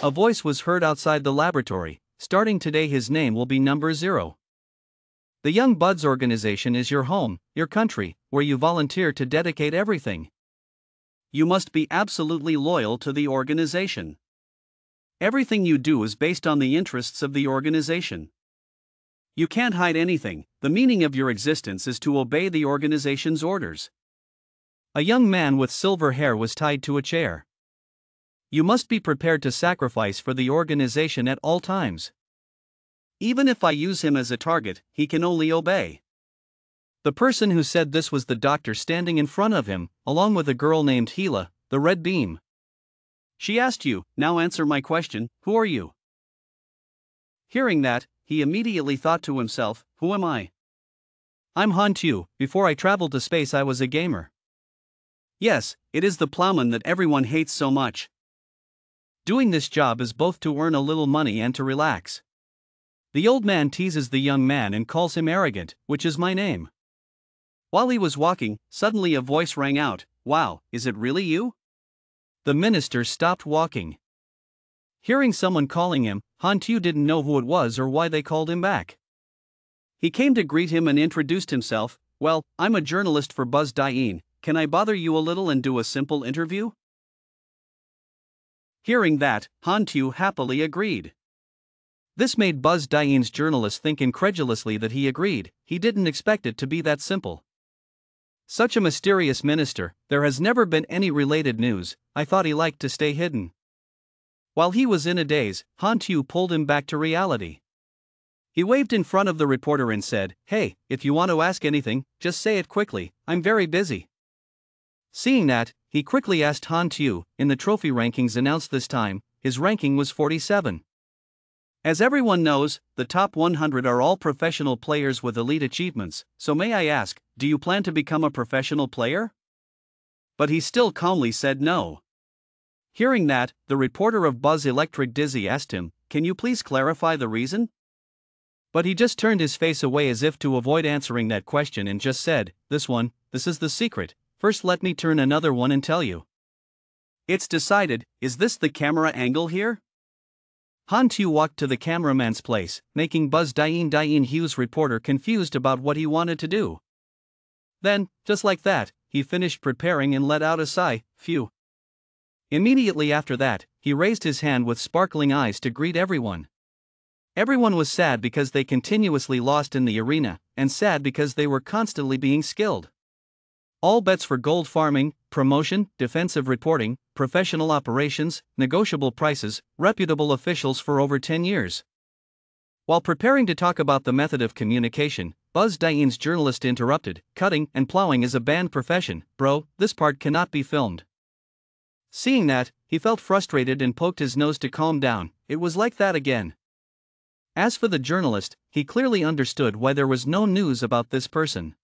A voice was heard outside the laboratory. Starting today, his name will be number 0. The Young Buds organization is your home, your country, where you volunteer to dedicate everything. You must be absolutely loyal to the organization. Everything you do is based on the interests of the organization. You can't hide anything. The meaning of your existence is to obey the organization's orders. A young man with silver hair was tied to a chair. You must be prepared to sacrifice for the organization at all times. Even if I use him as a target, he can only obey. The person who said this was the doctor standing in front of him, along with a girl named Hila, the red beam. She asked you, now answer my question, who are you? Hearing that, he immediately thought to himself, who am I? I'm Han Tu. Before I traveled to space I was a gamer. Yes, it is the plowman that everyone hates so much. Doing this job is both to earn a little money and to relax. The old man teases the young man and calls him arrogant, which is my name. While he was walking, suddenly a voice rang out, wow, is it really you? The minister stopped walking. Hearing someone calling him, Han Tu didn't know who it was or why they called him back. He came to greet him and introduced himself, well, I'm a journalist for Buzz Dien, can I bother you a little and do a simple interview? Hearing that, Han Tu happily agreed. This made Buzz Dien's journalist think incredulously that he agreed. He didn't expect it to be that simple. Such a mysterious minister, there has never been any related news, I thought he liked to stay hidden. While he was in a daze, Han Tu pulled him back to reality. He waved in front of the reporter and said, hey, if you want to ask anything, just say it quickly, I'm very busy. Seeing that, he quickly asked Han Tu, in the trophy rankings announced this time, his ranking was 47. As everyone knows, the top 100 are all professional players with elite achievements, so may I ask, do you plan to become a professional player? But he still calmly said no. Hearing that, the reporter of Buzz Electric Dizzy asked him, can you please clarify the reason? But he just turned his face away as if to avoid answering that question and just said, this is the secret, first let me turn another one and tell you. It's decided, is this the camera angle here? Han Tu walked to the cameraman's place, making Buzz Dien Hugh's reporter confused about what he wanted to do. Then, just like that, he finished preparing and let out a sigh, phew. Immediately after that, he raised his hand with sparkling eyes to greet everyone. Everyone was sad because they continuously lost in the arena, and sad because they were constantly being skilled. All bets for gold farming, promotion, defensive reporting, professional operations, negotiable prices, reputable officials for over 10 years. While preparing to talk about the method of communication, Buzz Dien's journalist interrupted, cutting and plowing is a banned profession, bro, this part cannot be filmed. Seeing that, he felt frustrated and poked his nose to calm down, it was like that again. As for the journalist, he clearly understood why there was no news about this person.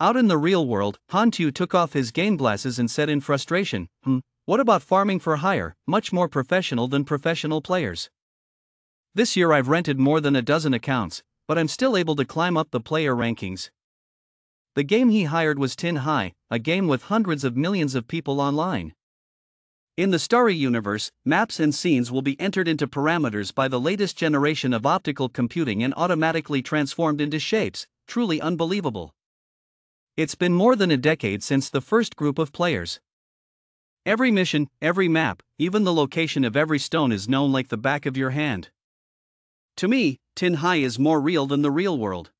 Out in the real world, Han Tu took off his game glasses and said in frustration, what about farming for hire, much more professional than professional players? This year I've rented more than a dozen accounts, but I'm still able to climb up the player rankings. The game he hired was Tin High, a game with hundreds of millions of people online. In the Starry universe, maps and scenes will be entered into parameters by the latest generation of optical computing and automatically transformed into shapes, truly unbelievable. It's been more than a decade since the first group of players. Every mission, every map, even the location of every stone is known like the back of your hand. To me, Tin High is more real than the real world.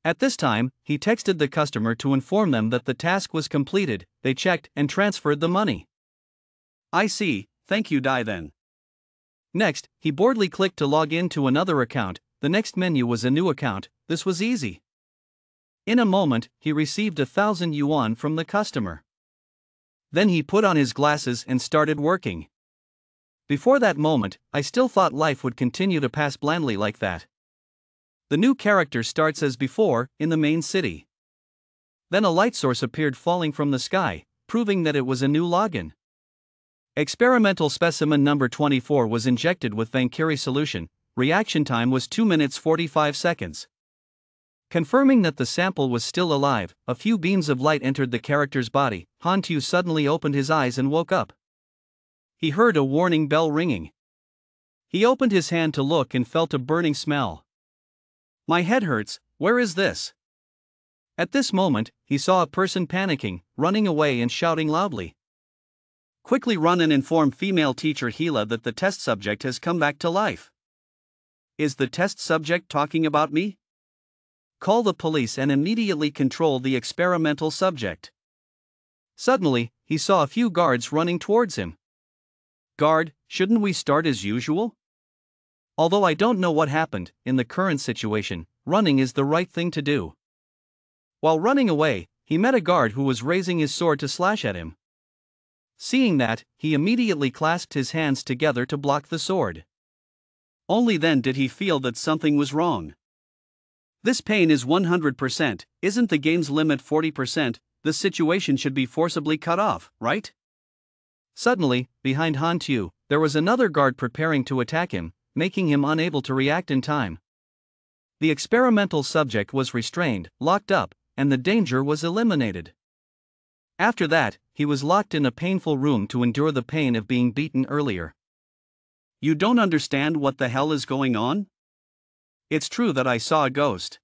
At this time, he texted the customer to inform them that the task was completed, they checked and transferred the money. I see, thank you Dai then. Next, he boredly clicked to log in to another account, the next menu was a new account, this was easy. In a moment, he received 1,000 yuan from the customer. Then he put on his glasses and started working. Before that moment, I still thought life would continue to pass blandly like that. The new character starts as before, in the main city. Then a light source appeared falling from the sky, proving that it was a new login. Experimental specimen number 24 was injected with Vankiri solution, reaction time was 2 minutes 45 seconds. Confirming that the sample was still alive, a few beams of light entered the character's body. Han Tu suddenly opened his eyes and woke up. He heard a warning bell ringing. He opened his hand to look and felt a burning smell. My head hurts, where is this? At this moment, he saw a person panicking, running away and shouting loudly. Quickly run and inform female teacher Hila that the test subject has come back to life. Is the test subject talking about me? Call the police and immediately control the experimental subject. Suddenly, he saw a few guards running towards him. Guard, shouldn't we start as usual? Although I don't know what happened, in the current situation, running is the right thing to do. While running away, he met a guard who was raising his sword to slash at him. Seeing that, he immediately clasped his hands together to block the sword. Only then did he feel that something was wrong. This pain is 100%, isn't the game's limit 40%, the situation should be forcibly cut off, right? Suddenly, behind Han Tu, there was another guard preparing to attack him, making him unable to react in time. The experimental subject was restrained, locked up, and the danger was eliminated. After that, he was locked in a painful room to endure the pain of being beaten earlier. You don't understand what the hell is going on? It's true that I saw a ghost.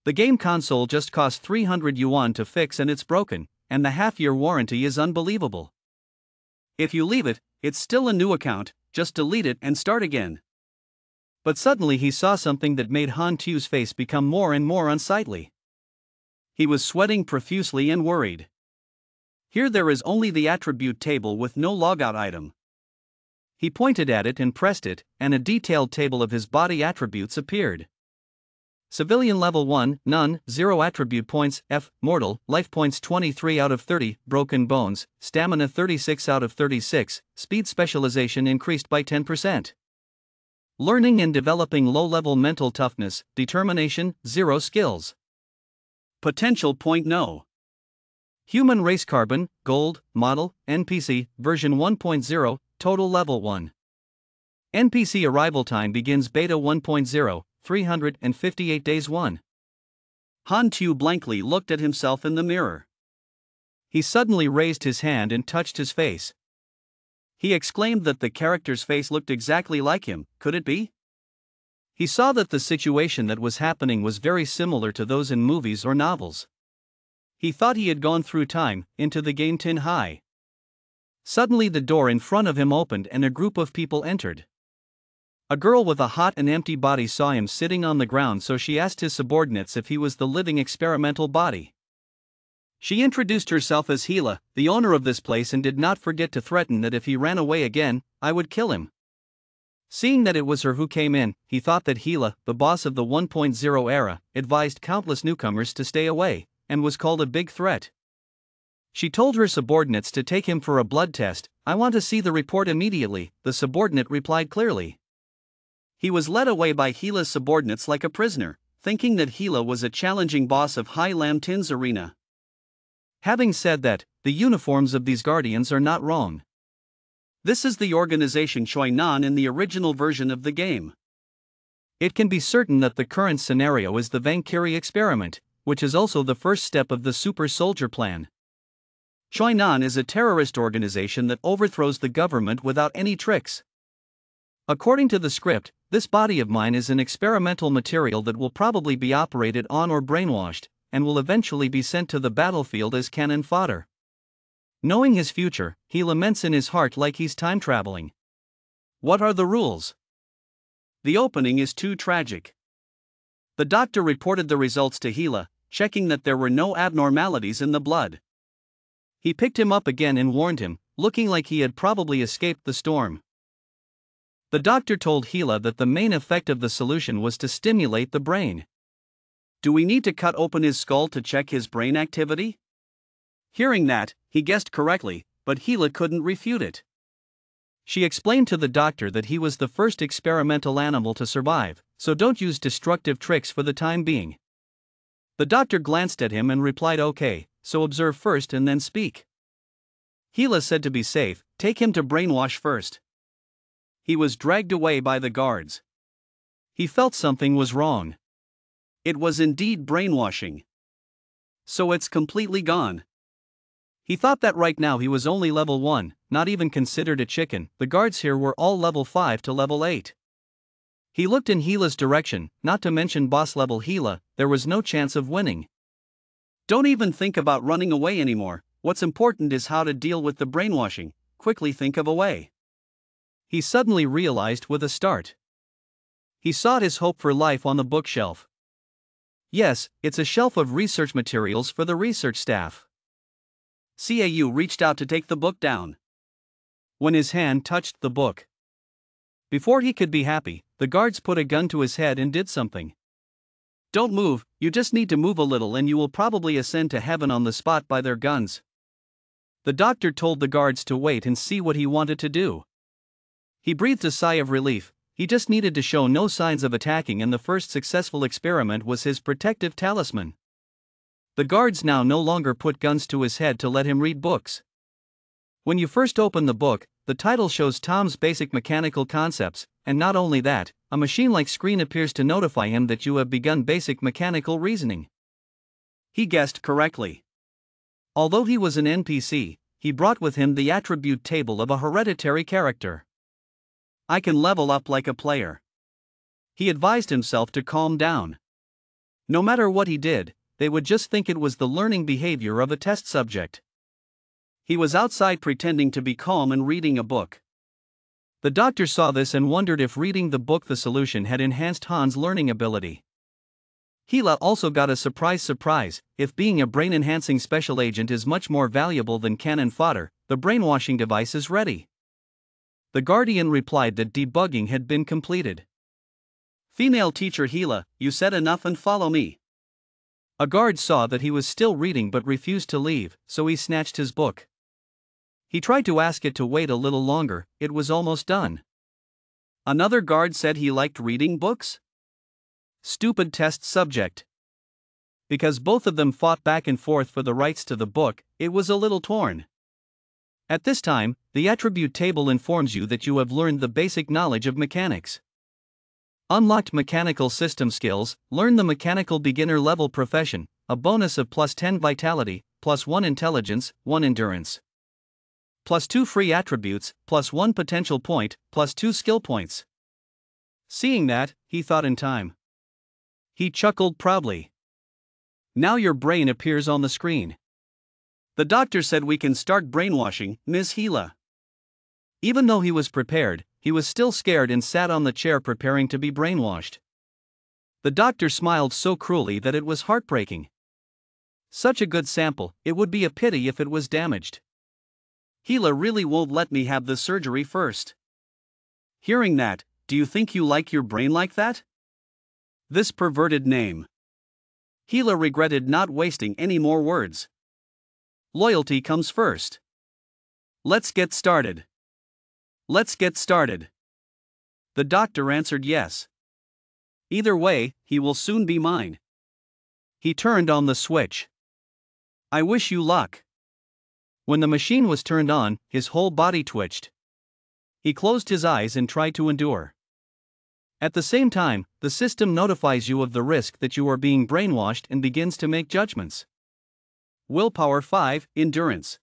The game console just cost 300 yuan to fix and it's broken, and the half-year warranty is unbelievable. If you leave it, it's still a new account, just delete it and start again. But suddenly he saw something that made Han Tu's face become more and more unsightly. He was sweating profusely and worried. Here there is only the attribute table with no logout item. He pointed at it and pressed it, and a detailed table of his body attributes appeared. Civilian level 1, none, 0 attribute points, F, mortal, life points 23 out of 30, broken bones, stamina 36 out of 36, speed specialization increased by 10%. Learning and developing low-level mental toughness, determination, 0 skills. Potential point no. Human race carbon, gold, model, NPC, version 1.0, total level 1. NPC arrival time begins beta 1.0. 358 days 1. Han Tu blankly looked at himself in the mirror. He suddenly raised his hand and touched his face. He exclaimed that the character's face looked exactly like him. Could it be? He saw that the situation that was happening was very similar to those in movies or novels. He thought he had gone through time, into the game Tin Hai. Suddenly the door in front of him opened and a group of people entered. A girl with a hot and empty body saw him sitting on the ground, so she asked his subordinates if he was the living experimental body. She introduced herself as Hila, the owner of this place, and did not forget to threaten that if he ran away again, I would kill him. Seeing that it was her who came in, he thought that Hila, the boss of the 1.0 era, advised countless newcomers to stay away, and was called a big threat. She told her subordinates to take him for a blood test. I want to see the report immediately, the subordinate replied clearly. He was led away by Hila's subordinates like a prisoner, thinking that Hila was a challenging boss of Hai Lam Tin's arena. Having said that, the uniforms of these guardians are not wrong. This is the organization Choi Nan in the original version of the game. It can be certain that the current scenario is the Vankiri experiment, which is also the first step of the Super Soldier Plan. Choi Nan is a terrorist organization that overthrows the government without any tricks. According to the script, this body of mine is an experimental material that will probably be operated on or brainwashed, and will eventually be sent to the battlefield as cannon fodder. Knowing his future, he laments in his heart like he's time traveling. What are the rules? The opening is too tragic. The doctor reported the results to Hila, checking that there were no abnormalities in the blood. He picked him up again and warned him, looking like he had probably escaped the storm. The doctor told Hila that the main effect of the solution was to stimulate the brain. Do we need to cut open his skull to check his brain activity? Hearing that, he guessed correctly, but Hila couldn't refute it. She explained to the doctor that he was the first experimental animal to survive, so don't use destructive tricks for the time being. The doctor glanced at him and replied okay, so observe first and then speak. Hila said to be safe, take him to brainwash first. He was dragged away by the guards. He felt something was wrong. It was indeed brainwashing. So it's completely gone. He thought that right now he was only level 1, not even considered a chicken. The guards here were all level 5 to level 8. He looked in Gila's direction, not to mention boss level Gila. There was no chance of winning. Don't even think about running away anymore. What's important is how to deal with the brainwashing. Quickly think of a way. He suddenly realized with a start. He sought his hope for life on the bookshelf. Yes, it's a shelf of research materials for the research staff. Xiao reached out to take the book down. When his hand touched the book, before he could be happy, the guards put a gun to his head and did something. Don't move, you just need to move a little and you will probably ascend to heaven on the spot by their guns. The doctor told the guards to wait and see what he wanted to do. He breathed a sigh of relief. He just needed to show no signs of attacking, and the first successful experiment was his protective talisman. The guards now no longer put guns to his head to let him read books. When you first open the book, the title shows Tom's basic mechanical concepts, and not only that, a machine-like screen appears to notify him that you have begun basic mechanical reasoning. He guessed correctly. Although he was an NPC, he brought with him the attribute table of a hereditary character. I can level up like a player. He advised himself to calm down. No matter what he did, they would just think it was the learning behavior of a test subject. He was outside pretending to be calm and reading a book. The doctor saw this and wondered if reading the book The Solution had enhanced Han's learning ability. Gila also got a surprise. If being a brain-enhancing special agent is much more valuable than cannon fodder, the brainwashing device is ready. The guardian replied that debugging had been completed. Female teacher Gila, you said enough and follow me. A guard saw that he was still reading but refused to leave, so he snatched his book. He tried to ask it to wait a little longer. It was almost done. Another guard said he liked reading books? Stupid test subject. Because both of them fought back and forth for the rights to the book, it was a little torn. At this time, the attribute table informs you that you have learned the basic knowledge of mechanics. Unlocked mechanical system skills, learn the mechanical beginner level profession, a bonus of plus 10 vitality, plus 1 intelligence, 1 endurance. Plus 2 free attributes, plus 1 potential point, plus 2 skill points. Seeing that, he thought in time. He chuckled proudly. Now your brain appears on the screen. The doctor said we can start brainwashing, Ms. Gila. Even though he was prepared, he was still scared and sat on the chair preparing to be brainwashed. The doctor smiled so cruelly that it was heartbreaking. Such a good sample, it would be a pity if it was damaged. Gila really won't let me have the surgery first. Hearing that, do you think you like your brain like that? This perverted name. Gila regretted not wasting any more words. Loyalty comes first. Let's get started. Let's get started. The doctor answered yes. Either way, he will soon be mine. He turned on the switch. I wish you luck. When the machine was turned on, his whole body twitched. He closed his eyes and tried to endure. At the same time, the system notifies you of the risk that you are being brainwashed and begins to make judgments. Willpower 5, endurance.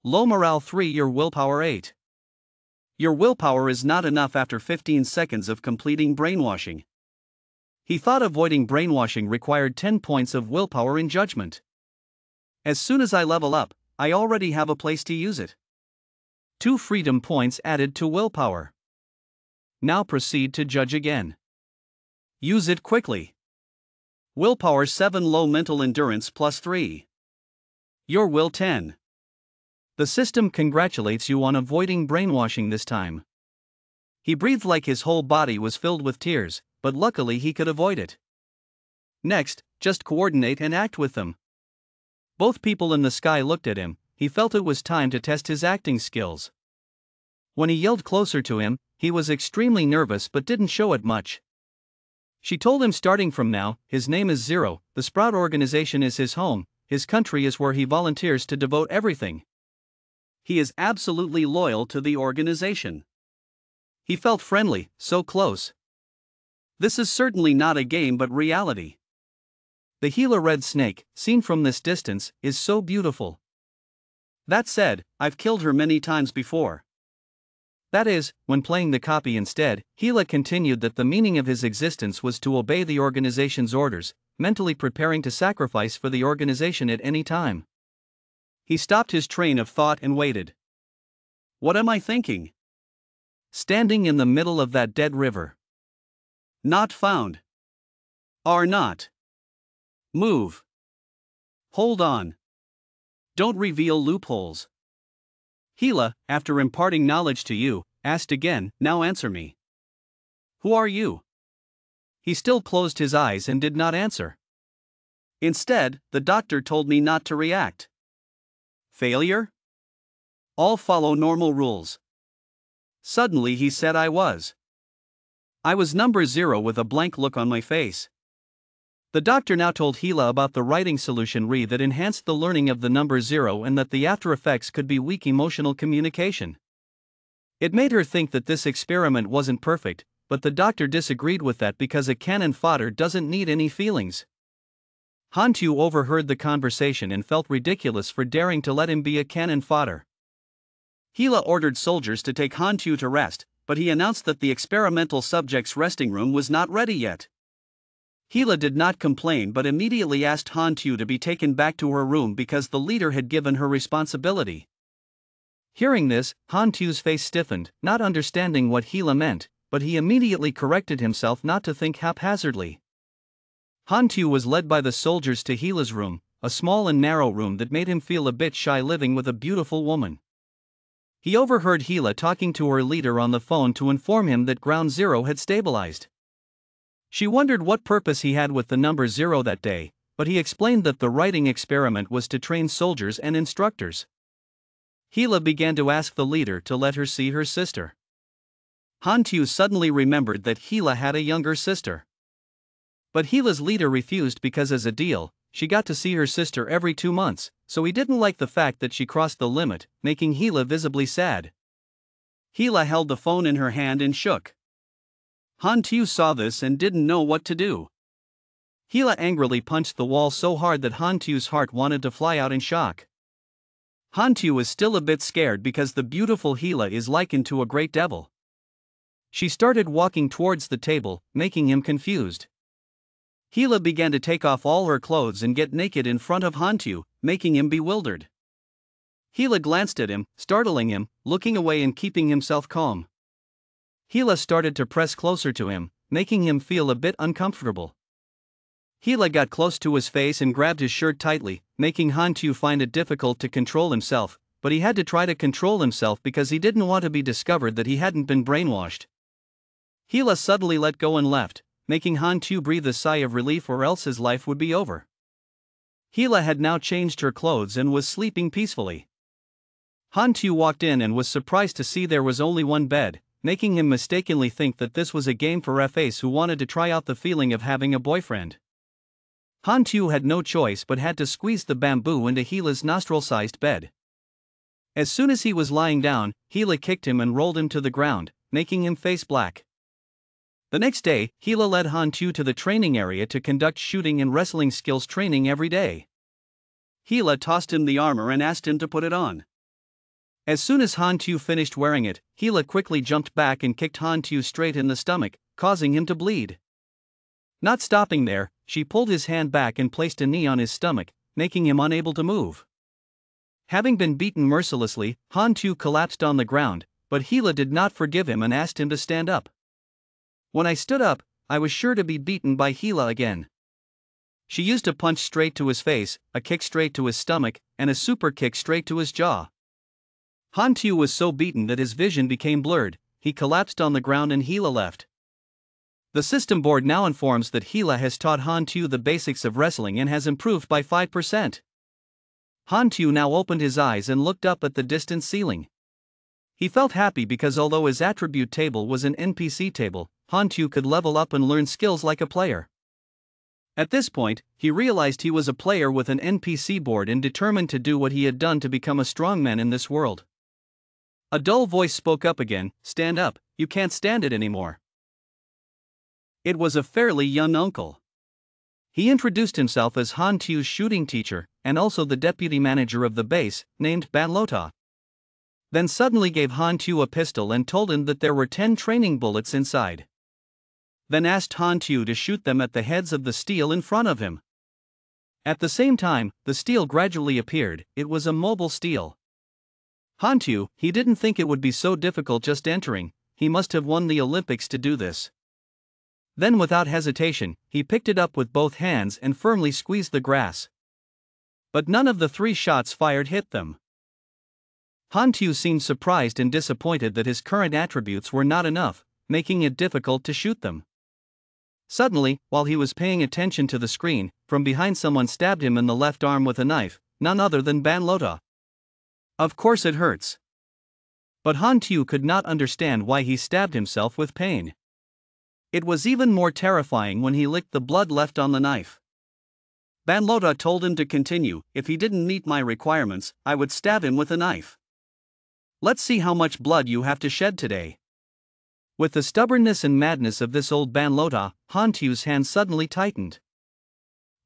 Low morale 3, your willpower 8. Your willpower is not enough after 15 seconds of completing brainwashing. He thought avoiding brainwashing required 10 points of willpower in judgment. As soon as I level up, I already have a place to use it. 2 freedom points added to willpower. Now proceed to judge again. Use it quickly. Willpower 7, low mental endurance plus 3. Your will 10. The system congratulates you on avoiding brainwashing this time. He breathed like his whole body was filled with tears, but luckily he could avoid it. Next, just coordinate and act with them. Both people in the sky looked at him. He felt it was time to test his acting skills. When he yelled closer to him, he was extremely nervous but didn't show it much. She told him starting from now, his name is Zero, the Sprout organization is his home, his country is where he volunteers to devote everything. He is absolutely loyal to the organization. He felt friendly, so close. This is certainly not a game but reality. The Gila red snake, seen from this distance, is so beautiful. That said, I've killed her many times before. That is, when playing the copy instead, Gila continued that the meaning of his existence was to obey the organization's orders, mentally preparing to sacrifice for the organization at any time. He stopped his train of thought and waited. What am I thinking? Standing in the middle of that dead river. Not found. Are not. Move. Hold on. Don't reveal loopholes. Gila, after imparting knowledge to you, asked again, now answer me. Who are you? He still closed his eyes and did not answer. Instead, the doctor told me not to react. Failure? All follow normal rules. Suddenly he said I was. I was number 0 with a blank look on my face. The doctor now told Gila about the writing solution that enhanced the learning of the number 0 and that the after effects could be weak emotional communication. It made her think that this experiment wasn't perfect, but the doctor disagreed with that because a cannon fodder doesn't need any feelings. Hantu overheard the conversation and felt ridiculous for daring to let him be a cannon fodder. Gila ordered soldiers to take Hantu to rest, but he announced that the experimental subject's resting room was not ready yet. Gila did not complain but immediately asked Hantu to be taken back to her room because the leader had given her responsibility. Hearing this, Hantu's face stiffened, not understanding what Gila meant, but he immediately corrected himself not to think haphazardly. Hantu was led by the soldiers to Gila's room, a small and narrow room that made him feel a bit shy living with a beautiful woman. He overheard Gila talking to her leader on the phone to inform him that Ground Zero had stabilized. She wondered what purpose he had with the number 0 that day, but he explained that the writing experiment was to train soldiers and instructors. Gila began to ask the leader to let her see her sister. Hantu suddenly remembered that Gila had a younger sister. But Gila's leader refused because as a deal, she got to see her sister every 2 months, so he didn't like the fact that she crossed the limit, making Gila visibly sad. Gila held the phone in her hand and shook. Hantu saw this and didn't know what to do. Gila angrily punched the wall so hard that Hantu's heart wanted to fly out in shock. Hantu is still a bit scared because the beautiful Gila is likened to a great devil. She started walking towards the table, making him confused. Gila began to take off all her clothes and get naked in front of Hantu, making him bewildered. Gila glanced at him, startling him, looking away and keeping himself calm. Gila started to press closer to him, making him feel a bit uncomfortable. Gila got close to his face and grabbed his shirt tightly, making Hantu find it difficult to control himself, but he had to try to control himself because he didn't want to be discovered that he hadn't been brainwashed. Gila suddenly let go and left, making Hantu breathe a sigh of relief or else his life would be over. Gila had now changed her clothes and was sleeping peacefully. Hantu walked in and was surprised to see there was only one bed, making him mistakenly think that this was a game for FAs who wanted to try out the feeling of having a boyfriend. Hantu had no choice but had to squeeze the bamboo into Gila's nostril-sized bed. As soon as he was lying down, Gila kicked him and rolled him to the ground, making him face black. The next day, Gila led Hantu to the training area to conduct shooting and wrestling skills training every day. Gila tossed him the armor and asked him to put it on. As soon as Hantu finished wearing it, Gila quickly jumped back and kicked Hantu straight in the stomach, causing him to bleed. Not stopping there, she pulled his hand back and placed a knee on his stomach, making him unable to move. Having been beaten mercilessly, Hantu collapsed on the ground, but Gila did not forgive him and asked him to stand up. When I stood up, I was sure to be beaten by Gila again. She used a punch straight to his face, a kick straight to his stomach, and a super kick straight to his jaw. Hantu was so beaten that his vision became blurred, he collapsed on the ground and Gila left. The system board now informs that Gila has taught Hantu the basics of wrestling and has improved by 5%. Hantu now opened his eyes and looked up at the distant ceiling. He felt happy because although his attribute table was an NPC table, Hantu could level up and learn skills like a player. At this point, he realized he was a player with an NPC board and determined to do what he had done to become a strongman in this world. A dull voice spoke up again, "Stand up, you can't stand it anymore." It was a fairly young uncle. He introduced himself as Hantu's shooting teacher, and also the deputy manager of the base, named Banlota. Then suddenly gave Han Tu a pistol and told him that there were 10 training bullets inside. Then asked Han Tu to shoot them at the heads of the steel in front of him. At the same time, the steel gradually appeared. It was a mobile steel. Han Tu, he didn't think it would be so difficult just entering. He must have won the Olympics to do this. Then without hesitation, he picked it up with both hands and firmly squeezed the grass. But none of the 3 shots fired hit them. Han Tu seemed surprised and disappointed that his current attributes were not enough, making it difficult to shoot them. Suddenly, while he was paying attention to the screen, from behind someone stabbed him in the left arm with a knife, none other than Banlota. Of course it hurts. But Han Tu could not understand why he stabbed himself with pain. It was even more terrifying when he licked the blood left on the knife. Banlota told him to continue. If he didn't meet my requirements, I would stab him with a knife. Let's see how much blood you have to shed today. With the stubbornness and madness of this old Banlota, Han Tu's hand suddenly tightened.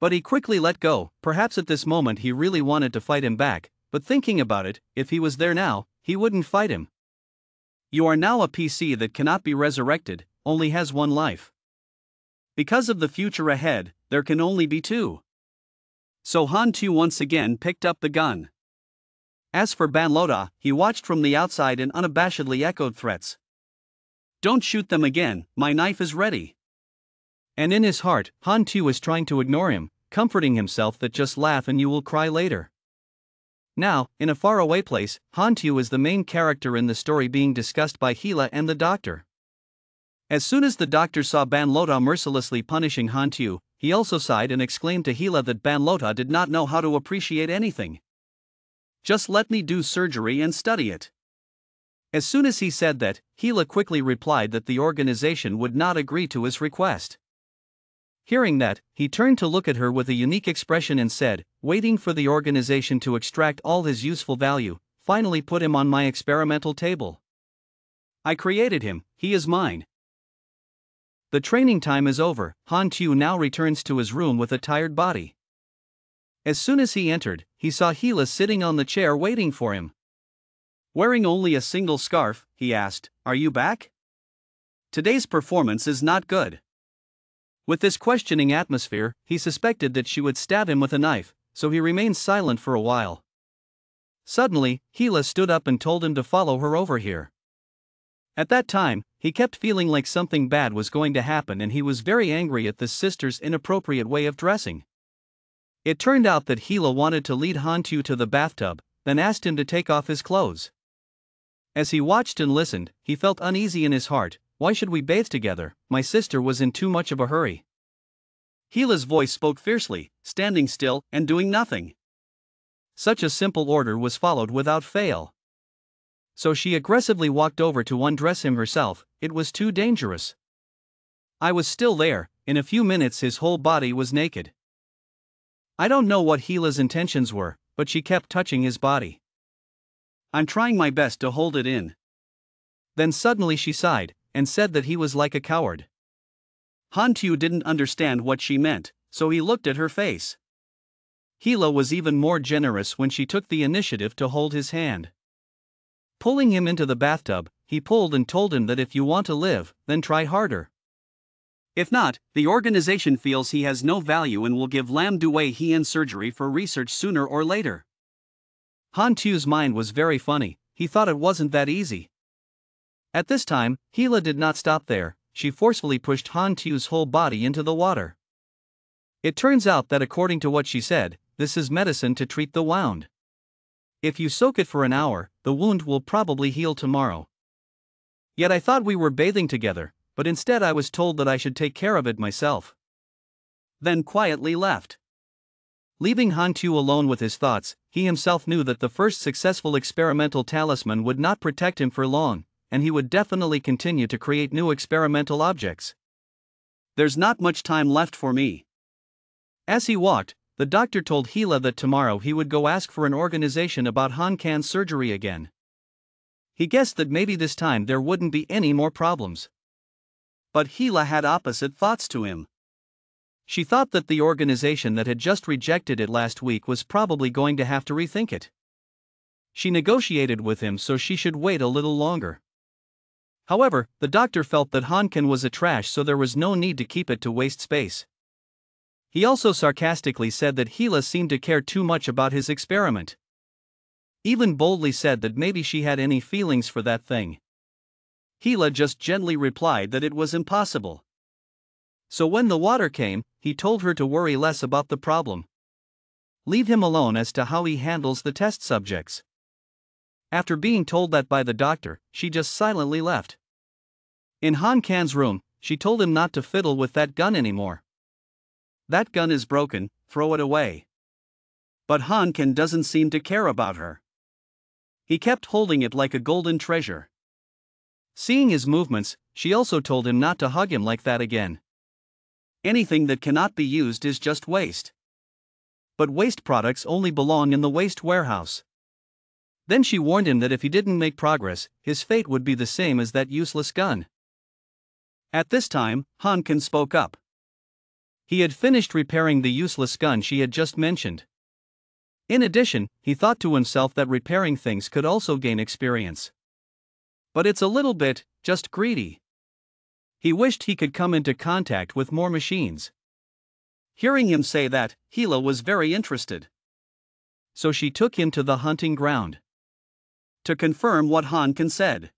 But he quickly let go. Perhaps at this moment he really wanted to fight him back, but thinking about it, if he was there now, he wouldn't fight him. You are now a PC that cannot be resurrected, only has 1 life. Because of the future ahead, there can only be 2. So Han Tu once again picked up the gun. As for Banlota, he watched from the outside and unabashedly echoed threats. Don't shoot them again, my knife is ready. And in his heart, Han Tu was trying to ignore him, comforting himself that just laugh and you will cry later. Now, in a faraway place, Han Tu is the main character in the story being discussed by Hila and the doctor. As soon as the doctor saw Banlota mercilessly punishing Han Tu, he also sighed and exclaimed to Hila that Banlota did not know how to appreciate anything. Just let me do surgery and study it. As soon as he said that, Hila quickly replied that the organization would not agree to his request. Hearing that, he turned to look at her with a unique expression and said, waiting for the organization to extract all his useful value, finally put him on my experimental table. I created him, he is mine. The training time is over. Han Tu now returns to his room with a tired body. As soon as he entered, he saw Hila sitting on the chair waiting for him. Wearing only a single scarf, he asked, "Are you back? Today's performance is not good." With this questioning atmosphere, he suspected that she would stab him with a knife, so he remained silent for a while. Suddenly, Hila stood up and told him to follow her over here. At that time, he kept feeling like something bad was going to happen and he was very angry at the sister's inappropriate way of dressing. It turned out that Hila wanted to lead Han Tu to the bathtub, then asked him to take off his clothes. As he watched and listened, he felt uneasy in his heart. Why should we bathe together? My sister was in too much of a hurry. Hila's voice spoke fiercely, standing still and doing nothing. Such a simple order was followed without fail. So she aggressively walked over to undress him herself. It was too dangerous. I was still there. In a few minutes his whole body was naked. I don't know what Hila's intentions were, but she kept touching his body. I'm trying my best to hold it in. Then suddenly she sighed, and said that he was like a coward. Han Tu didn't understand what she meant, so he looked at her face. Hila was even more generous when she took the initiative to hold his hand. Pulling him into the bathtub, he pulled and told him that if you want to live, then try harder. If not, the organization feels he has no value and will give Lam Due Hien surgery for research sooner or later. Han Tu's mind was very funny, he thought it wasn't that easy. At this time, Hila did not stop there, she forcefully pushed Han Tu's whole body into the water. It turns out that according to what she said, this is medicine to treat the wound. If you soak it for an hour, the wound will probably heal tomorrow. Yet I thought we were bathing together, but instead I was told that I should take care of it myself. Then quietly left. Leaving Han Tu alone with his thoughts, he himself knew that the first successful experimental talisman would not protect him for long, and he would definitely continue to create new experimental objects. There's not much time left for me. As he walked, the doctor told Hila that tomorrow he would go ask for an organization about Han Kan's surgery again. He guessed that maybe this time there wouldn't be any more problems. But Hila had opposite thoughts to him. She thought that the organization that had just rejected it last week was probably going to have to rethink it. She negotiated with him so she should wait a little longer. However, the doctor felt that Hankan was a trash, so there was no need to keep it to waste space. He also sarcastically said that Hila seemed to care too much about his experiment. Even boldly said that maybe she had any feelings for that thing. Hila just gently replied that it was impossible. So when the water came, he told her to worry less about the problem. Leave him alone as to how he handles the test subjects. After being told that by the doctor, she just silently left. In Han Kan's room, she told him not to fiddle with that gun anymore. That gun is broken, throw it away. But Han Kan doesn't seem to care about her. He kept holding it like a golden treasure. Seeing his movements, she also told him not to hug him like that again. Anything that cannot be used is just waste. But waste products only belong in the waste warehouse. Then she warned him that if he didn't make progress, his fate would be the same as that useless gun. At this time, Han Kan spoke up. He had finished repairing the useless gun she had just mentioned. In addition, he thought to himself that repairing things could also gain experience. But it's a little bit, just greedy. He wished he could come into contact with more machines. Hearing him say that, Hila was very interested. So she took him to the hunting ground to confirm what Han Kan said.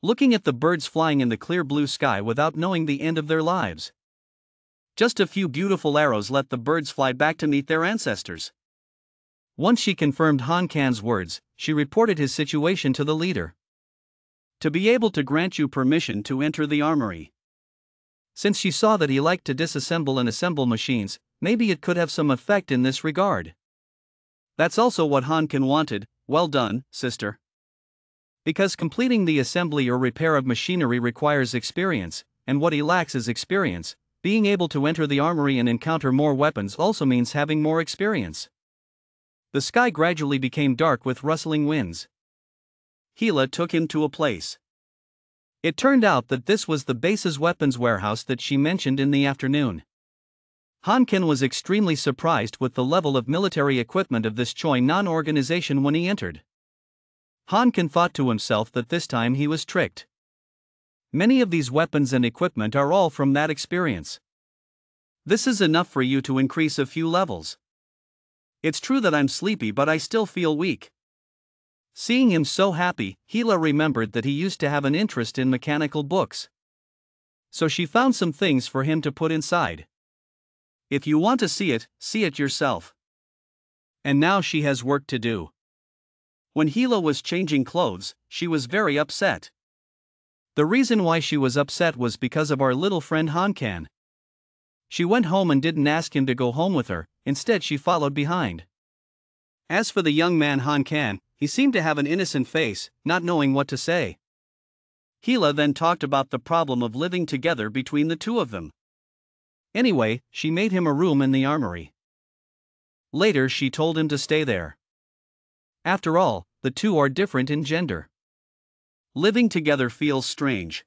Looking at the birds flying in the clear blue sky without knowing the end of their lives. Just a few beautiful arrows let the birds fly back to meet their ancestors. Once she confirmed Han Kan's words, she reported his situation to the leader. To be able to grant you permission to enter the armory. Since she saw that he liked to disassemble and assemble machines, maybe it could have some effect in this regard. That's also what Han Kan wanted. Well done, sister. Because completing the assembly or repair of machinery requires experience, and what he lacks is experience, being able to enter the armory and encounter more weapons also means having more experience. The sky gradually became dark with rustling winds. Hila took him to a place. It turned out that this was the base's weapons warehouse that she mentioned in the afternoon. Han Kan was extremely surprised with the level of military equipment of this Choi Nan organization when he entered. Han Kan thought to himself that this time he was tricked. Many of these weapons and equipment are all from that experience. This is enough for you to increase a few levels. It's true that I'm sleepy, but I still feel weak. Seeing him so happy, Hila remembered that he used to have an interest in mechanical books. So she found some things for him to put inside. If you want to see it yourself. And now she has work to do. When Hila was changing clothes, she was very upset. The reason why she was upset was because of our little friend Han Kan. She went home and didn't ask him to go home with her, instead she followed behind. As for the young man Han Kan, he seemed to have an innocent face, not knowing what to say. Hila then talked about the problem of living together between the two of them. Anyway, she made him a room in the armory. Later she told him to stay there. After all, the two are different in gender. Living together feels strange.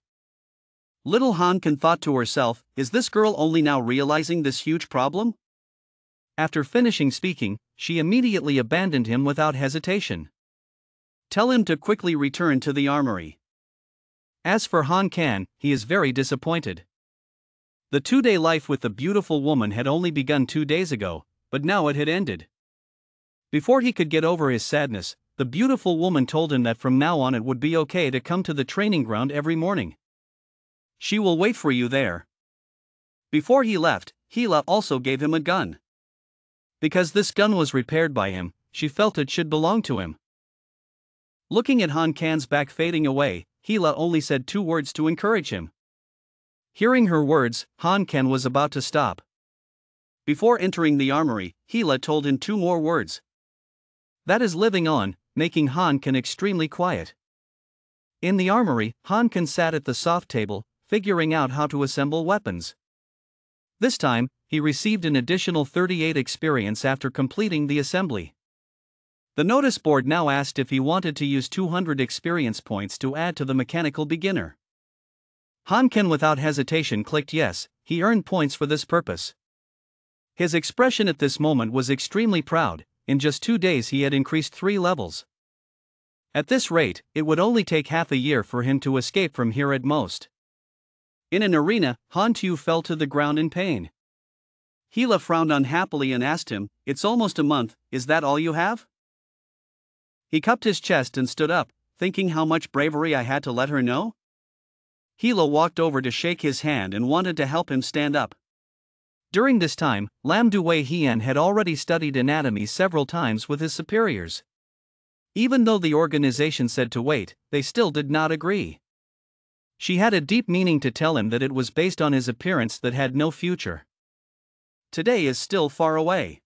Little Han Kan thought to herself, is this girl only now realizing this huge problem? After finishing speaking, she immediately abandoned him without hesitation. Tell him to quickly return to the armory. As for Han Kan, he is very disappointed. The 2-day life with the beautiful woman had only begun 2 days ago, but now it had ended. Before he could get over his sadness, the beautiful woman told him that from now on it would be okay to come to the training ground every morning. She will wait for you there. Before he left, Hila also gave him a gun. Because this gun was repaired by him, she felt it should belong to him. Looking at Han Kan's back fading away, Hila only said 2 words to encourage him. Hearing her words, Han Kan was about to stop. Before entering the armory, Hila told him 2 more words. That is living on, making Han Kan extremely quiet. In the armory, Han Kan sat at the soft table, figuring out how to assemble weapons. This time, he received an additional 38 experience after completing the assembly. The notice board now asked if he wanted to use 200 experience points to add to the mechanical beginner. Han Kan without hesitation clicked yes. He he earned points for this purpose. His expression at this moment was extremely proud. In just 2 days he had increased 3 levels. At this rate, it would only take half a year for him to escape from here at most. In an arena, Han Tu fell to the ground in pain. Hila frowned unhappily and asked him, "It's almost a month, is that all you have?" He cupped his chest and stood up, thinking how much bravery I had to let her know. Hila walked over to shake his hand and wanted to help him stand up. During this time, Lam Dui Hien had already studied anatomy several times with his superiors. Even though the organization said to wait, they still did not agree. She had a deep meaning to tell him that it was based on his appearance that had no future. Today is still far away.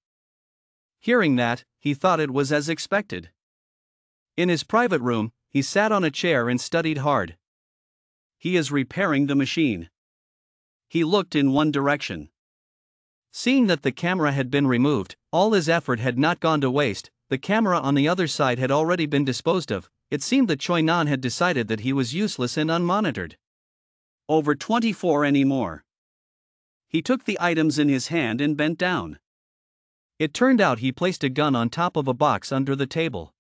Hearing that, he thought it was as expected. In his private room, he sat on a chair and studied hard. He is repairing the machine. He looked in one direction. Seeing that the camera had been removed, all his effort had not gone to waste. The camera on the other side had already been disposed of. It seemed that Choi Nan had decided that he was useless and unmonitored. Over 24 anymore. He took the items in his hand and bent down. It turned out he placed a gun on top of a box under the table.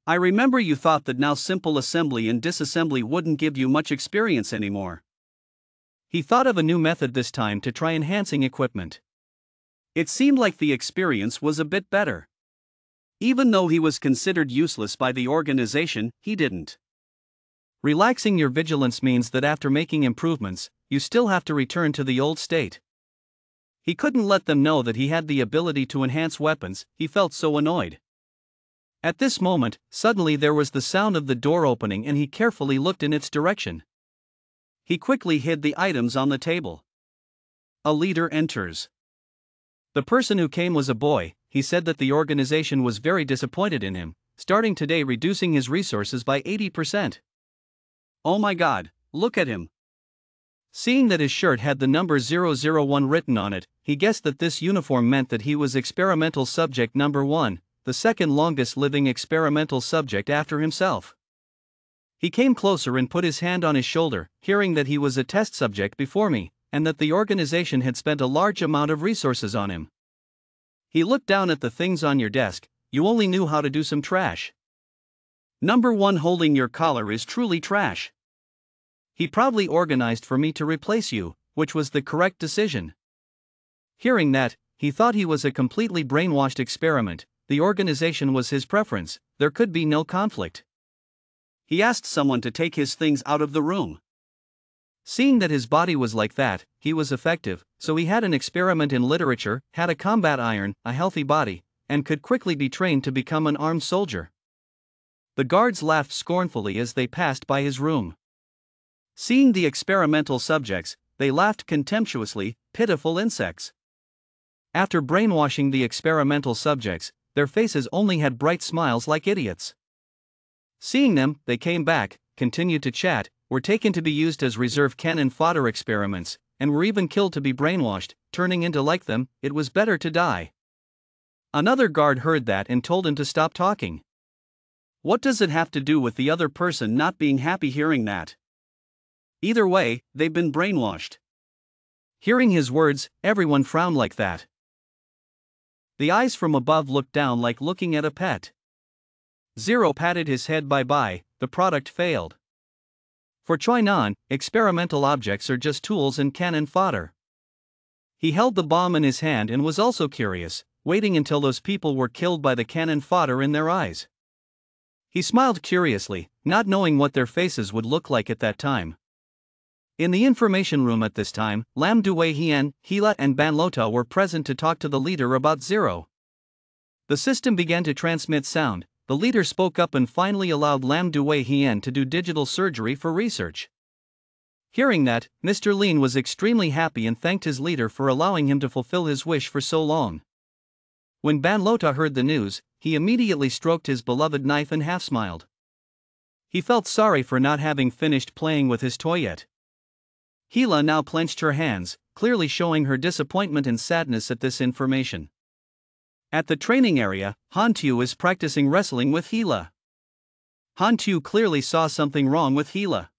I remember you thought that now simple assembly and disassembly wouldn't give you much experience anymore. He thought of a new method this time to try enhancing equipment. It seemed like the experience was a bit better. Even though he was considered useless by the organization, he didn't. Relaxing your vigilance means that after making improvements, you still have to return to the old state. He couldn't let them know that he had the ability to enhance weapons, he felt so annoyed. At this moment, suddenly there was the sound of the door opening and he carefully looked in its direction. He quickly hid the items on the table. A leader enters. The person who came was a boy. He said that the organization was very disappointed in him, starting today reducing his resources by 80%. Oh my god, look at him. Seeing that his shirt had the number 001 written on it, he guessed that this uniform meant that he was experimental subject number 1, the second longest living experimental subject after himself. He came closer and put his hand on his shoulder, hearing that he was a test subject before me, and that the organization had spent a large amount of resources on him. He looked down at the things on your desk. You only knew how to do some trash. Number 1 holding your collar is truly trash. He proudly organized for me to replace you, which was the correct decision. Hearing that, he thought he was a completely brainwashed experiment. The organization was his preference, there could be no conflict. He asked someone to take his things out of the room. Seeing that his body was like that, he was effective, so he had an experiment in literature, had a combat iron, a healthy body, and could quickly be trained to become an armed soldier. The guards laughed scornfully as they passed by his room. Seeing the experimental subjects, they laughed contemptuously, pitiful insects. After brainwashing the experimental subjects, their faces only had bright smiles like idiots. Seeing them, they came back, continued to chat, were taken to be used as reserve cannon fodder experiments, and were even killed to be brainwashed, turning into like them. It was better to die. Another guard heard that and told him to stop talking. What does it have to do with the other person not being happy hearing that? Either way, they've been brainwashed. Hearing his words, everyone frowned like that. The eyes from above looked down like looking at a pet. Zero patted his head bye-bye, the product failed. For Choi Nan, experimental objects are just tools and cannon fodder. He held the bomb in his hand and was also curious, waiting until those people were killed by the cannon fodder in their eyes. He smiled curiously, not knowing what their faces would look like at that time. In the information room at this time, Lam Dui Hien, Hila and Ban Lota were present to talk to the leader about Zero. The system began to transmit sound. The leader spoke up and finally allowed Lam Dui Hien to do digital surgery for research. Hearing that, Mr. Lin was extremely happy and thanked his leader for allowing him to fulfill his wish for so long. When Ban Lota heard the news, he immediately stroked his beloved knife and half-smiled. He felt sorry for not having finished playing with his toy yet. Hila now clenched her hands, clearly showing her disappointment and sadness at this information. At the training area, Han Tu is practicing wrestling with Hila. Han Tu clearly saw something wrong with Hila.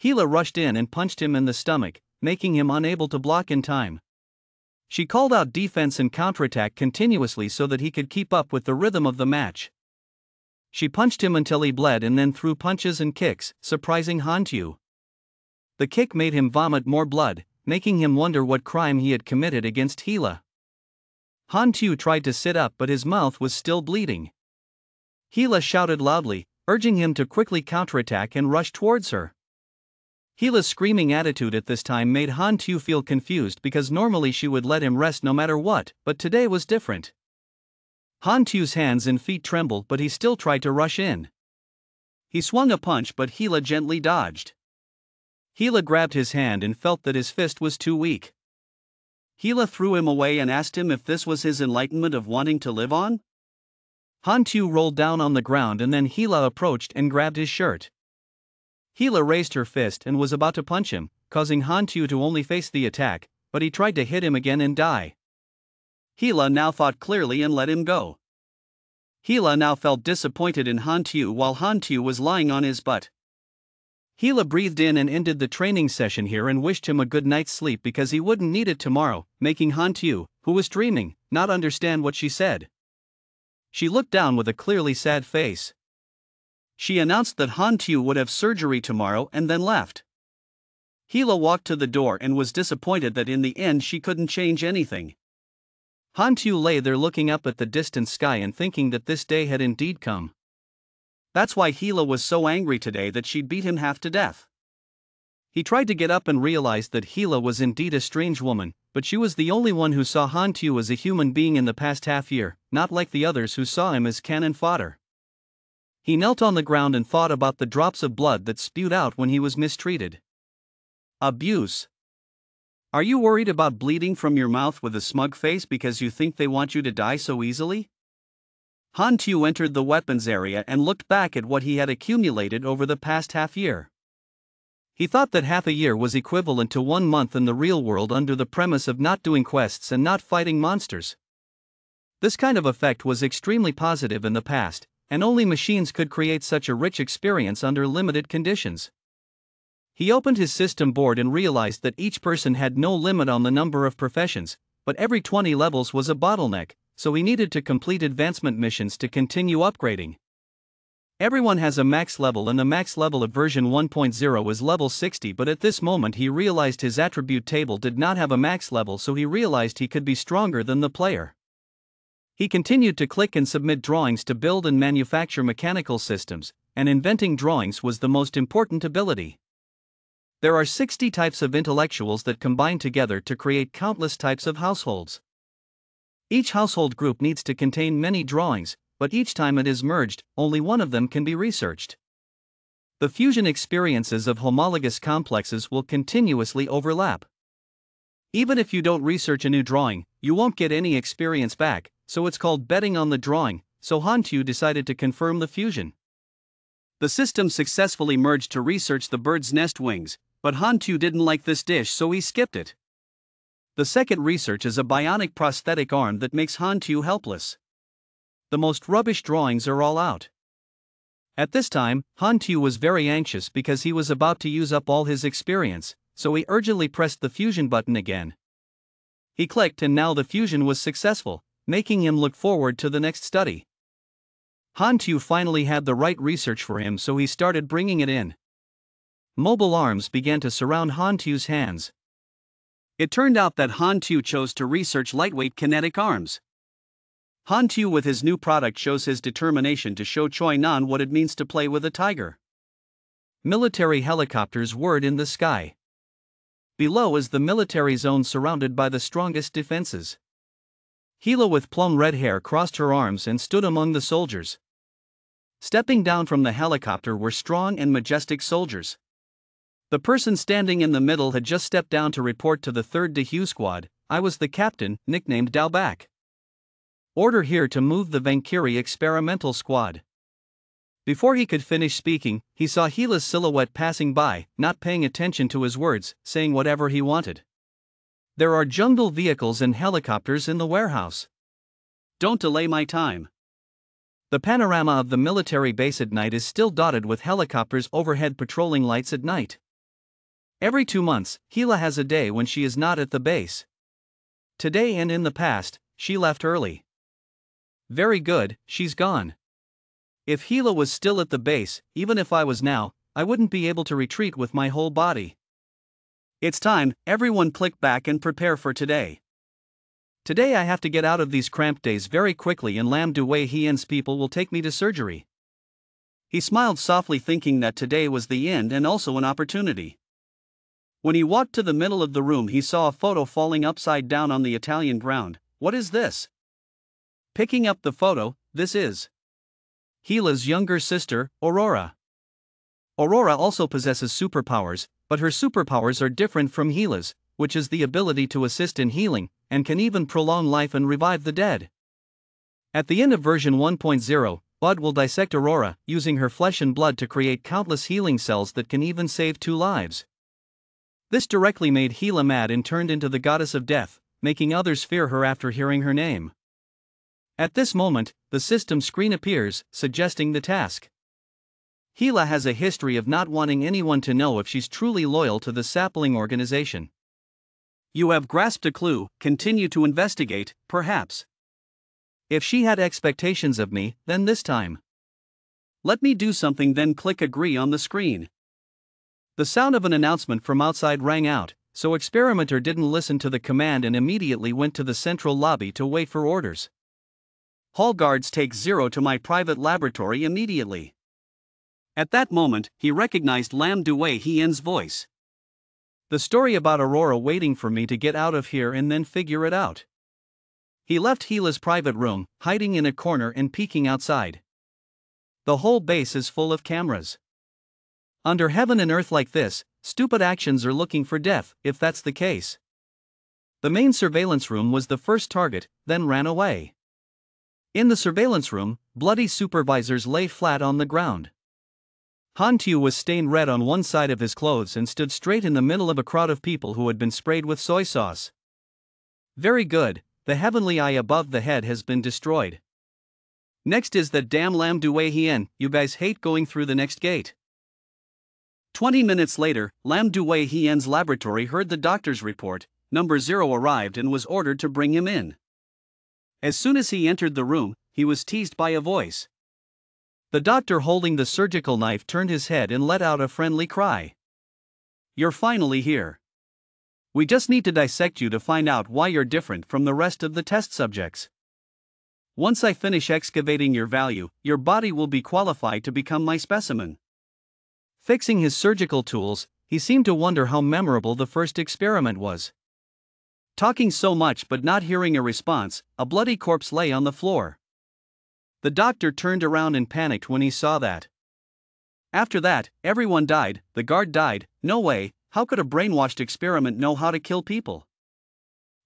Hila rushed in and punched him in the stomach, making him unable to block in time. She called out defense and counterattack continuously so that he could keep up with the rhythm of the match. She punched him until he bled and then threw punches and kicks, surprising Hantyu. The kick made him vomit more blood, making him wonder what crime he had committed against Hila. Hantyu tried to sit up but his mouth was still bleeding. Hila shouted loudly, urging him to quickly counterattack and rush towards her. Hila's screaming attitude at this time made Hantyu feel confused because normally she would let him rest no matter what, but today was different. Hantyu's hands and feet trembled but he still tried to rush in. He swung a punch but Hila gently dodged. Hila grabbed his hand and felt that his fist was too weak. Hila threw him away and asked him if this was his enlightenment of wanting to live on? Hantyu rolled down on the ground and then Hila approached and grabbed his shirt. Hila raised her fist and was about to punch him, causing Hantyu to only face the attack, but he tried to hit him again and die. Hila now thought clearly and let him go. Hila now felt disappointed in Hantyu while Hantyu was lying on his butt. Hila breathed in and ended the training session here and wished him a good night's sleep because he wouldn't need it tomorrow, making Hantyu, who was dreaming, not understand what she said. She looked down with a clearly sad face. She announced that Hantyu would have surgery tomorrow and then left. Hila walked to the door and was disappointed that in the end she couldn't change anything. Hantyu lay there looking up at the distant sky and thinking that this day had indeed come. That's why Hila was so angry today that she'd beat him half to death. He tried to get up and realized that Hila was indeed a strange woman, but she was the only one who saw Hantyu as a human being in the past half year, not like the others who saw him as cannon fodder. He knelt on the ground and thought about the drops of blood that spewed out when he was mistreated. Abuse. Are you worried about bleeding from your mouth with a smug face because you think they want you to die so easily? Hantyu entered the weapons area and looked back at what he had accumulated over the past half year. He thought that half a year was equivalent to 1 month in the real world under the premise of not doing quests and not fighting monsters. This kind of effect was extremely positive in the past, and only machines could create such a rich experience under limited conditions. He opened his system board and realized that each person had no limit on the number of professions, but every 20 levels was a bottleneck, so he needed to complete advancement missions to continue upgrading. Everyone has a max level and the max level of version 1.0 is level 60, but at this moment he realized his attribute table did not have a max level, so he realized he could be stronger than the player. He continued to click and submit drawings to build and manufacture mechanical systems, and inventing drawings was the most important ability. There are 60 types of intellectuals that combine together to create countless types of households. Each household group needs to contain many drawings, but each time it is merged, only one of them can be researched. The fusion experiences of homologous complexes will continuously overlap. Even if you don't research a new drawing, you won't get any experience back, so it's called betting on the drawing, so Hantyu decided to confirm the fusion. The system successfully merged to research the bird's nest wings, but Hantyu didn't like this dish so he skipped it. The second research is a bionic prosthetic arm that makes Hantyu helpless. The most rubbish drawings are all out. At this time, Hantyu was very anxious because he was about to use up all his experience, so he urgently pressed the fusion button again. He clicked and now the fusion was successful, making him look forward to the next study. Hantyu finally had the right research for him, so he started bringing it in. Mobile arms began to surround Hantyu's hands. It turned out that Hantyu chose to research lightweight kinetic arms. Hantyu with his new product shows his determination to show Choi Nan what it means to play with a tiger. Military helicopters whirred in the sky. Below is the military zone surrounded by the strongest defenses. Hila with plum red hair crossed her arms and stood among the soldiers. Stepping down from the helicopter were strong and majestic soldiers. The person standing in the middle had just stepped down to report to the 3rd Dehue squad. I was the captain, nicknamed Daobak. Order here to move the Vankiri experimental squad. Before he could finish speaking, he saw Hila's silhouette passing by, not paying attention to his words, saying whatever he wanted. There are jungle vehicles and helicopters in the warehouse. Don't delay my time. The panorama of the military base at night is still dotted with helicopters overhead patrolling lights at night. Every 2 months, Gila has a day when she is not at the base. Today and in the past, she left early. Very good, she's gone. If Gila was still at the base, even if I was now, I wouldn't be able to retreat with my whole body. It's time, everyone click back and prepare for today. Today I have to get out of these cramped days very quickly and Lam Dui Hien's people will take me to surgery. He smiled softly thinking that today was the end and also an opportunity. When he walked to the middle of the room he saw a photo falling upside down on the Italian ground. What is this? Picking up the photo, this is Gila's younger sister, Aurora. Aurora also possesses superpowers, but her superpowers are different from Gila's, which is the ability to assist in healing, and can even prolong life and revive the dead. At the end of version 1.0, Bud will dissect Aurora, using her flesh and blood to create countless healing cells that can even save 2 lives. This directly made Gila mad and turned into the goddess of death, making others fear her after hearing her name. At this moment, the system screen appears, suggesting the task. Gila has a history of not wanting anyone to know if she's truly loyal to the sapling organization. You have grasped a clue, continue to investigate, perhaps. If she had expectations of me, then this time. Let me do something, then click agree on the screen. The sound of an announcement from outside rang out, so Experimenter didn't listen to the command and immediately went to the central lobby to wait for orders. Hall guards take 0 to my private laboratory immediately. At that moment, he recognized Lam Dui Hien's voice. The story about Aurora waiting for me to get out of here and then figure it out. He left Gila's private room, hiding in a corner and peeking outside. The whole base is full of cameras. Under heaven and earth like this, stupid actions are looking for death, if that's the case. The main surveillance room was the first target, then ran away. In the surveillance room, bloody supervisors lay flat on the ground. Han Tu was stained red on one side of his clothes and stood straight in the middle of a crowd of people who had been sprayed with soy sauce. Very good, the heavenly eye above the head has been destroyed. Next is that damn Lam Dui Hien, you guys hate going through the next gate. 20 minutes later, Lam Dui Hien's laboratory heard the doctor's report. Number 0 arrived and was ordered to bring him in. As soon as he entered the room, he was teased by a voice. The doctor holding the surgical knife turned his head and let out a friendly cry. You're finally here. We just need to dissect you to find out why you're different from the rest of the test subjects. Once I finish excavating your value, your body will be qualified to become my specimen. Fixing his surgical tools, he seemed to wonder how memorable the first experiment was. Talking so much but not hearing a response, a bloody corpse lay on the floor. The doctor turned around and panicked when he saw that. After that, everyone died, the guard died. No way, how could a brainwashed experiment know how to kill people?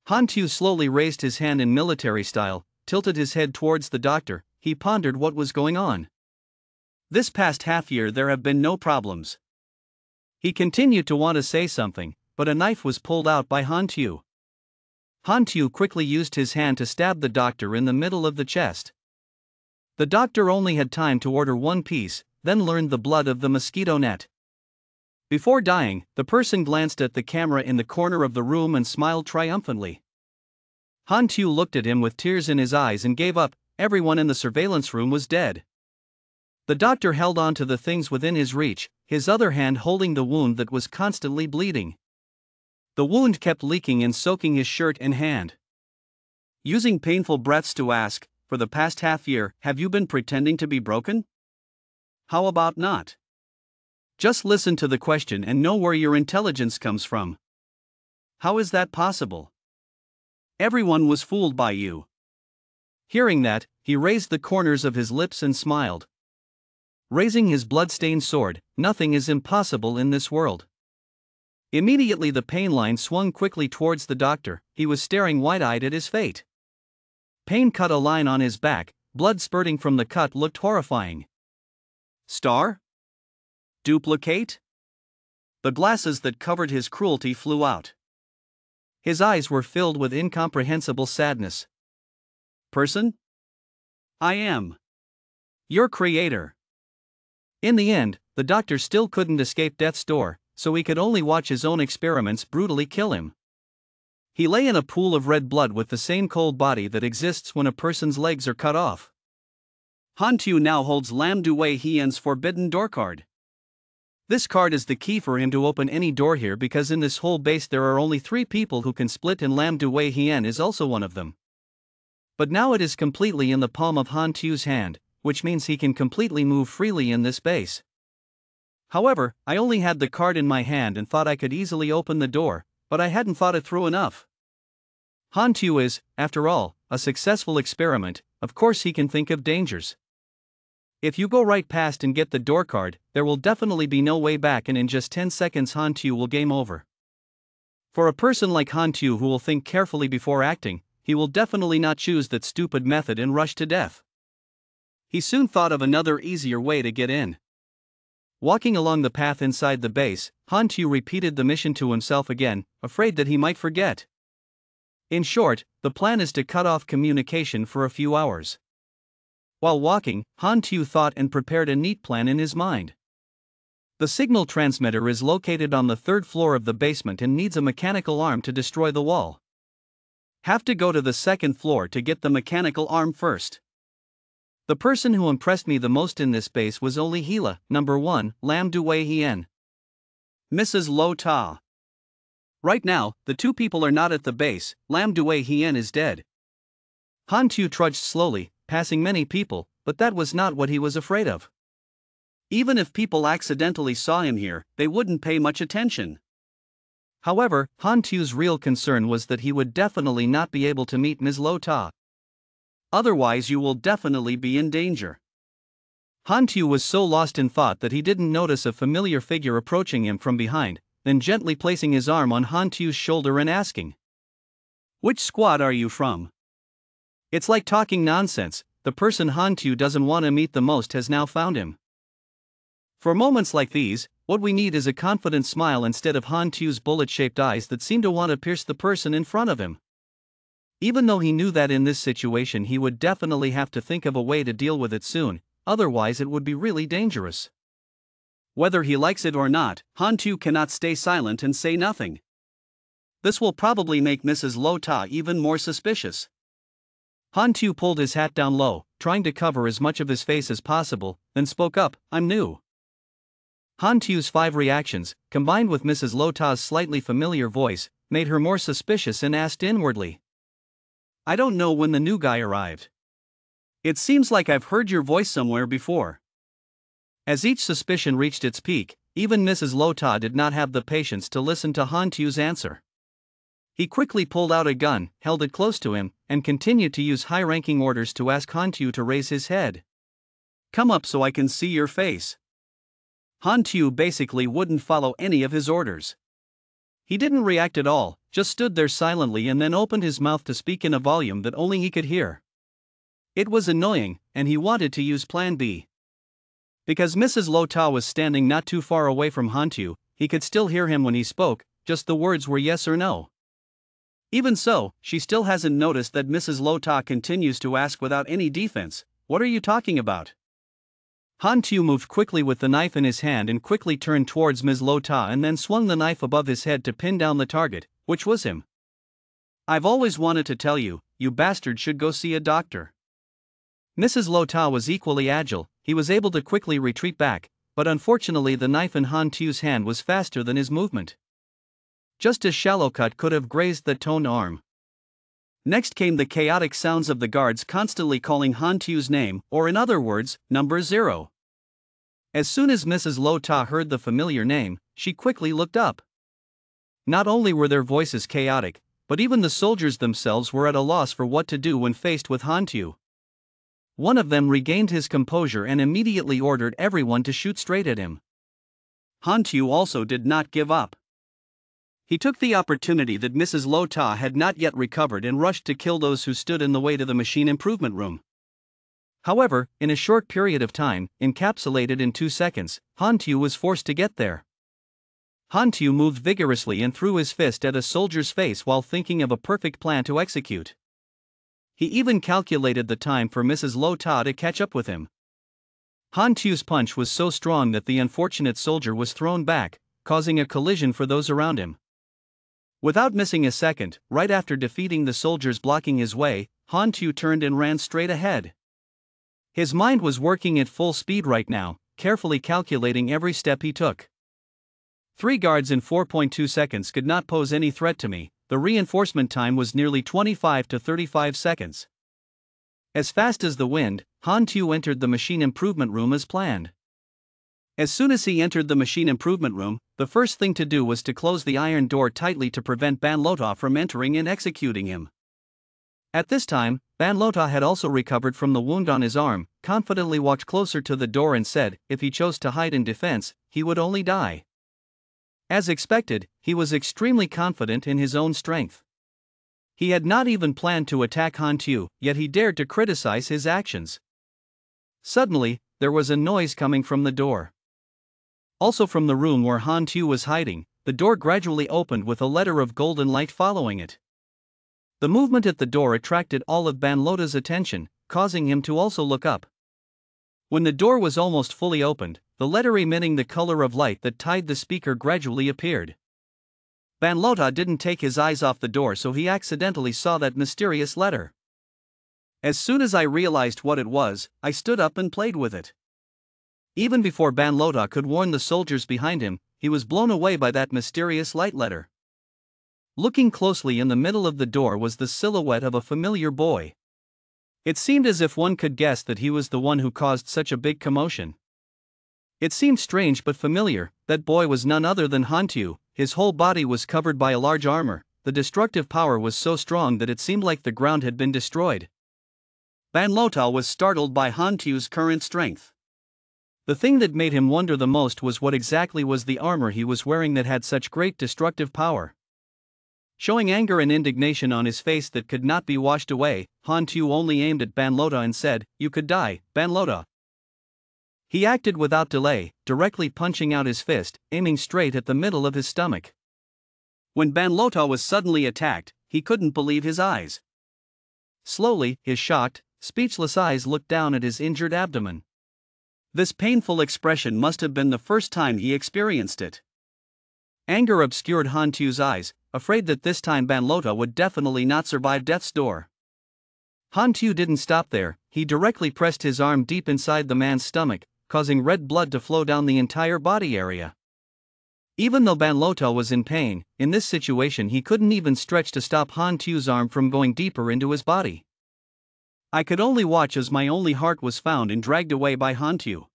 Han Tu slowly raised his hand in military style, tilted his head towards the doctor. He pondered what was going on. This past half year there have been no problems. He continued to want to say something, but a knife was pulled out by Han Tu. Han Tu quickly used his hand to stab the doctor in the middle of the chest. The doctor only had time to order one piece, then learned the blood of the mosquito net. Before dying, the person glanced at the camera in the corner of the room and smiled triumphantly. Han Tu looked at him with tears in his eyes and gave up. Everyone in the surveillance room was dead. The doctor held on to the things within his reach, his other hand holding the wound that was constantly bleeding. The wound kept leaking and soaking his shirt and hand. Using painful breaths to ask, for the past half year, have you been pretending to be broken? How about not? Just listen to the question and know where your intelligence comes from. How is that possible? Everyone was fooled by you. Hearing that, he raised the corners of his lips and smiled. Raising his blood-stained sword, nothing is impossible in this world. Immediately the pain line swung quickly towards the doctor. He was staring wide-eyed at his fate. Pain cut a line on his back, blood spurting from the cut looked horrifying. Star? Duplicate? The glasses that covered his cruelty flew out. His eyes were filled with incomprehensible sadness. Person? I am your creator. In the end, the doctor still couldn't escape death's door, so he could only watch his own experiments brutally kill him. He lay in a pool of red blood with the same cold body that exists when a person's legs are cut off. Hantu now holds Lam Dui Hien's forbidden door card. This card is the key for him to open any door here, because in this whole base there are only 3 people who can split, and Lam Dui Hien is also one of them. But now it is completely in the palm of Hantu's hand, which means he can completely move freely in this base. However, I only had the card in my hand and thought I could easily open the door, but I hadn't thought it through enough. Hantu is, after all, a successful experiment. Of course he can think of dangers. If you go right past and get the door card, there will definitely be no way back, and in just 10 seconds Hantu will game over. For a person like Hantu who will think carefully before acting, he will definitely not choose that stupid method and rush to death. He soon thought of another easier way to get in. Walking along the path inside the base, Hantu repeated the mission to himself again, afraid that he might forget. In short, the plan is to cut off communication for a few hours. While walking, Hantu thought and prepared a neat plan in his mind. The signal transmitter is located on the 3rd floor of the basement and needs a mechanical arm to destroy the wall. Have to go to the 2nd floor to get the mechanical arm first. The person who impressed me the most in this base was only Hila, number 1, Lam Dui Hien. Mrs. Lo Ta. Right now, the 2 people are not at the base. Lam Dui Hien is dead. Hantu trudged slowly, passing many people, but that was not what he was afraid of. Even if people accidentally saw him here, they wouldn't pay much attention. However, Hantu's real concern was that he would definitely not be able to meet Ms. Lo Ta. Otherwise you will definitely be in danger. Hantu was so lost in thought that he didn't notice a familiar figure approaching him from behind, then gently placing his arm on Hantu's shoulder and asking, "Which squad are you from?" It's like talking nonsense. The person Hantu doesn't want to meet the most has now found him. For moments like these, what we need is a confident smile instead of Hantu's bullet-shaped eyes that seem to want to pierce the person in front of him. Even though he knew that in this situation he would definitely have to think of a way to deal with it soon, otherwise it would be really dangerous. Whether he likes it or not, Hantu cannot stay silent and say nothing. This will probably make Mrs. Lo Ta even more suspicious. Hantu pulled his hat down low, trying to cover as much of his face as possible, then spoke up, "I'm new." Hantu's 5 reactions, combined with Mrs. Lo Ta's slightly familiar voice, made her more suspicious and asked inwardly, "I don't know when the new guy arrived. It seems like I've heard your voice somewhere before." As each suspicion reached its peak, even Mrs. Lo Ta did not have the patience to listen to Hantu's answer. He quickly pulled out a gun, held it close to him, and continued to use high-ranking orders to ask Hantu to raise his head. "Come up so I can see your face." Hantu basically wouldn't follow any of his orders. He didn't react at all, just stood there silently and then opened his mouth to speak in a volume that only he could hear. It was annoying, and he wanted to use Plan B. Because Mrs. Lo Ta was standing not too far away from Hantu, he could still hear him when he spoke, just the words were yes or no. Even so, she still hasn't noticed that Mrs. Lo Ta continues to ask without any defense, "What are you talking about?" Hantu moved quickly with the knife in his hand and quickly turned towards Ms. Lo Ta and then swung the knife above his head to pin down the target, which was him. "I've always wanted to tell you, you bastard should go see a doctor." Mrs. Lo Ta was equally agile. He was able to quickly retreat back, but unfortunately the knife in Hantu's hand was faster than his movement. Just a shallow cut could have grazed the toned arm. Next came the chaotic sounds of the guards constantly calling Hantu's name, or in other words, number 0. As soon as Mrs. Lo Ta heard the familiar name, she quickly looked up. Not only were their voices chaotic, but even the soldiers themselves were at a loss for what to do when faced with Hantu. One of them regained his composure and immediately ordered everyone to shoot straight at him. Hantu also did not give up. He took the opportunity that Mrs. Lo Ta had not yet recovered and rushed to kill those who stood in the way to the machine improvement room. However, in a short period of time, encapsulated in 2 seconds, Hantu was forced to get there. Hantu moved vigorously and threw his fist at a soldier's face while thinking of a perfect plan to execute. He even calculated the time for Mrs. Lo Ta to catch up with him. Hantu's punch was so strong that the unfortunate soldier was thrown back, causing a collision for those around him. Without missing a second, right after defeating the soldiers blocking his way, Han Tu turned and ran straight ahead. His mind was working at full speed right now, carefully calculating every step he took. 3 guards in 4.2 seconds could not pose any threat to me. The reinforcement time was nearly 25 to 35 seconds. As fast as the wind, Han Tu entered the machine improvement room as planned. As soon as he entered the machine improvement room, the first thing to do was to close the iron door tightly to prevent Ban Lota from entering and executing him. At this time, Ban Lota had also recovered from the wound on his arm, confidently walked closer to the door and said, if he chose to hide in defense, he would only die. As expected, he was extremely confident in his own strength. He had not even planned to attack Han Tu, yet he dared to criticize his actions. Suddenly, there was a noise coming from the door. Also from the room where Han Tu was hiding, the door gradually opened with a letter of golden light following it. The movement at the door attracted all of Ban Lota's attention, causing him to also look up. When the door was almost fully opened, the letter emitting the color of light that tied the speaker gradually appeared. Ban Lota didn't take his eyes off the door, so he accidentally saw that mysterious letter. As soon as I realized what it was, I stood up and played with it. Even before Ban Lota could warn the soldiers behind him, he was blown away by that mysterious light letter. Looking closely, in the middle of the door was the silhouette of a familiar boy. It seemed as if one could guess that he was the one who caused such a big commotion. It seemed strange but familiar. That boy was none other than Han Tu. His whole body was covered by a large armor. The destructive power was so strong that it seemed like the ground had been destroyed. Ban Lota was startled by Han Tu's current strength. The thing that made him wonder the most was what exactly was the armor he was wearing that had such great destructive power. Showing anger and indignation on his face that could not be washed away, Han Tu only aimed at Ban Lota and said, "You could die, Ban Lota." He acted without delay, directly punching out his fist, aiming straight at the middle of his stomach. When Ban Lota was suddenly attacked, he couldn't believe his eyes. Slowly, his shocked, speechless eyes looked down at his injured abdomen. This painful expression must have been the first time he experienced it. Anger obscured Han Tu's eyes, afraid that this time Ban Lota would definitely not survive death's door. Han Tu didn't stop there. He directly pressed his arm deep inside the man's stomach, causing red blood to flow down the entire body area. Even though Ban Lota was in pain, in this situation he couldn't even stretch to stop Han Tu's arm from going deeper into his body. I could only watch as my only heart was found and dragged away by Han Tu.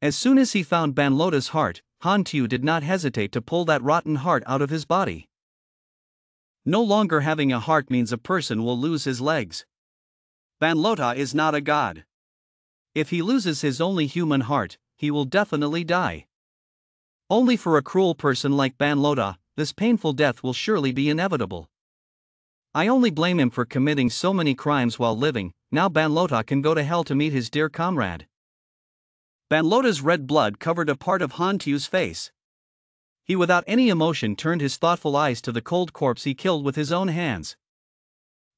As soon as he found Ban Lota's heart, Han Tu did not hesitate to pull that rotten heart out of his body. No longer having a heart means a person will lose his legs. Ban Lota is not a god. If he loses his only human heart, he will definitely die. Only for a cruel person like Ban Lota, this painful death will surely be inevitable. I only blame him for committing so many crimes while living. Now Ban Lota can go to hell to meet his dear comrade. Ban Lota's red blood covered a part of Han Tu's face. He without any emotion turned his thoughtful eyes to the cold corpse he killed with his own hands.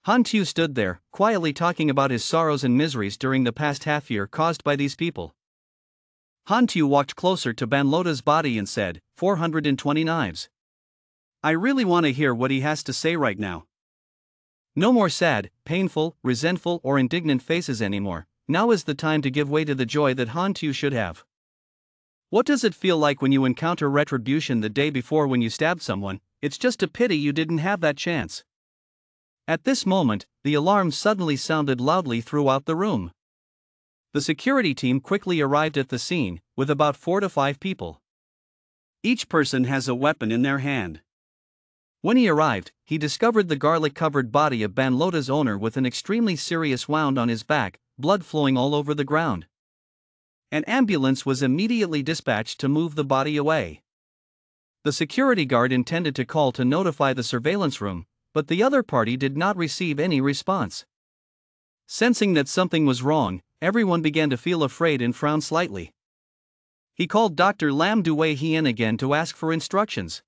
Han Tu stood there, quietly talking about his sorrows and miseries during the past half year caused by these people. Han Tu walked closer to Ban Lota's body and said, 420 knives. I really want to hear what he has to say right now. No more sad, painful, resentful or indignant faces anymore. Now is the time to give way to the joy that Han Tu should have. What does it feel like when you encounter retribution the day before when you stabbed someone? It's just a pity you didn't have that chance. At this moment, the alarm suddenly sounded loudly throughout the room. The security team quickly arrived at the scene, with about 4 to 5 people. Each person has a weapon in their hand. When he arrived, he discovered the garlic-covered body of Ban Lota's owner with an extremely serious wound on his back, blood flowing all over the ground. An ambulance was immediately dispatched to move the body away. The security guard intended to call to notify the surveillance room, but the other party did not receive any response. Sensing that something was wrong, everyone began to feel afraid and frown slightly. He called Dr. Lam Due Hien again to ask for instructions.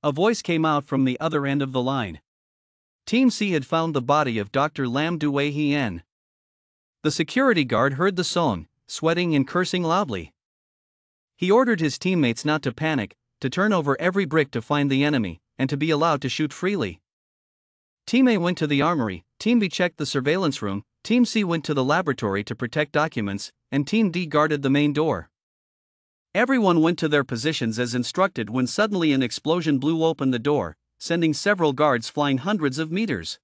A voice came out from the other end of the line. Team C had found the body of Dr. Lam Due Hien. The security guard heard the song, sweating and cursing loudly. He ordered his teammates not to panic, to turn over every brick to find the enemy, and to be allowed to shoot freely. Team A went to the armory, Team B checked the surveillance room, Team C went to the laboratory to protect documents, and Team D guarded the main door. Everyone went to their positions as instructed when suddenly an explosion blew open the door, sending several guards flying hundreds of meters.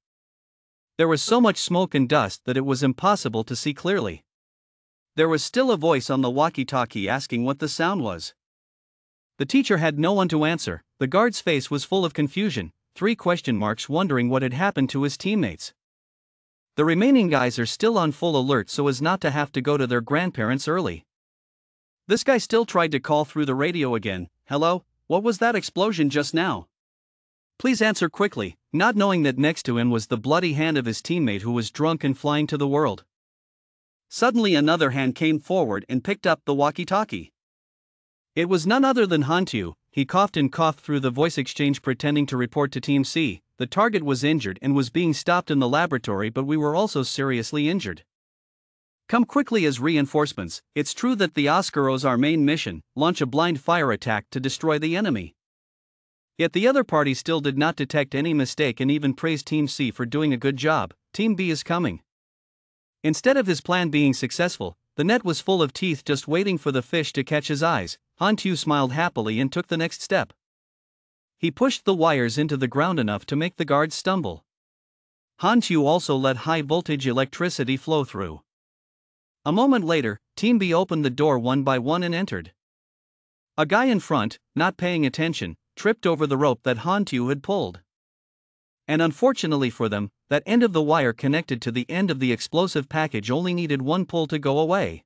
There was so much smoke and dust that it was impossible to see clearly. There was still a voice on the walkie-talkie asking what the sound was. The teacher had no one to answer. The guard's face was full of confusion, 3 question marks, wondering what had happened to his teammates. The remaining guys are still on full alert so as not to have to go to their grandparents early. This guy still tried to call through the radio again. Hello, what was that explosion just now? Please answer quickly, not knowing that next to him was the bloody hand of his teammate who was drunk and flying to the world. Suddenly another hand came forward and picked up the walkie-talkie. It was none other than Hantu. He coughed and coughed through the voice exchange pretending to report to Team C. The target was injured and was being stopped in the laboratory, but we were also seriously injured. Come quickly as reinforcements. It's true that the Oscaros, our main mission, launch a blind fire attack to destroy the enemy. Yet the other party still did not detect any mistake and even praised Team C for doing a good job. Team B is coming. Instead of his plan being successful, the net was full of teeth just waiting for the fish to catch his eyes. Hantu smiled happily and took the next step. He pushed the wires into the ground enough to make the guards stumble. Hantu also let high-voltage electricity flow through. A moment later, Team B opened the door one by one and entered. A guy in front, not paying attention, tripped over the rope that Hantu had pulled. And unfortunately for them, that end of the wire connected to the end of the explosive package only needed one pull to go away.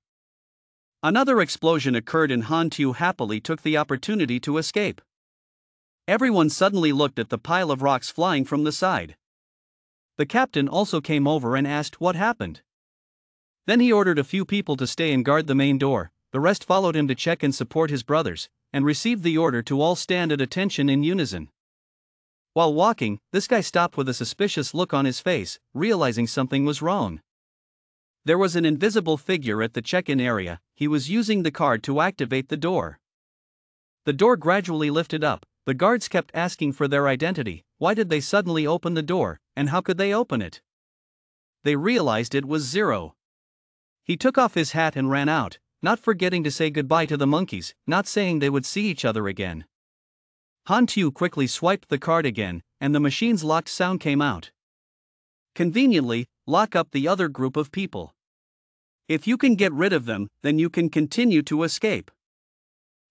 Another explosion occurred and Hantu happily took the opportunity to escape. Everyone suddenly looked at the pile of rocks flying from the side. The captain also came over and asked what happened. Then he ordered a few people to stay and guard the main door. The rest followed him to check and support his brothers, and received the order to all stand at attention in unison. While walking, this guy stopped with a suspicious look on his face, realizing something was wrong. There was an invisible figure at the check-in area. He was using the card to activate the door. The door gradually lifted up. The guards kept asking for their identity. Why did they suddenly open the door, and how could they open it? They realized it was Zero. He took off his hat and ran out, not forgetting to say goodbye to the monkeys, not saying they would see each other again. Hantu quickly swiped the card again, and the machine's locked sound came out. Conveniently, lock up the other group of people. If you can get rid of them, then you can continue to escape.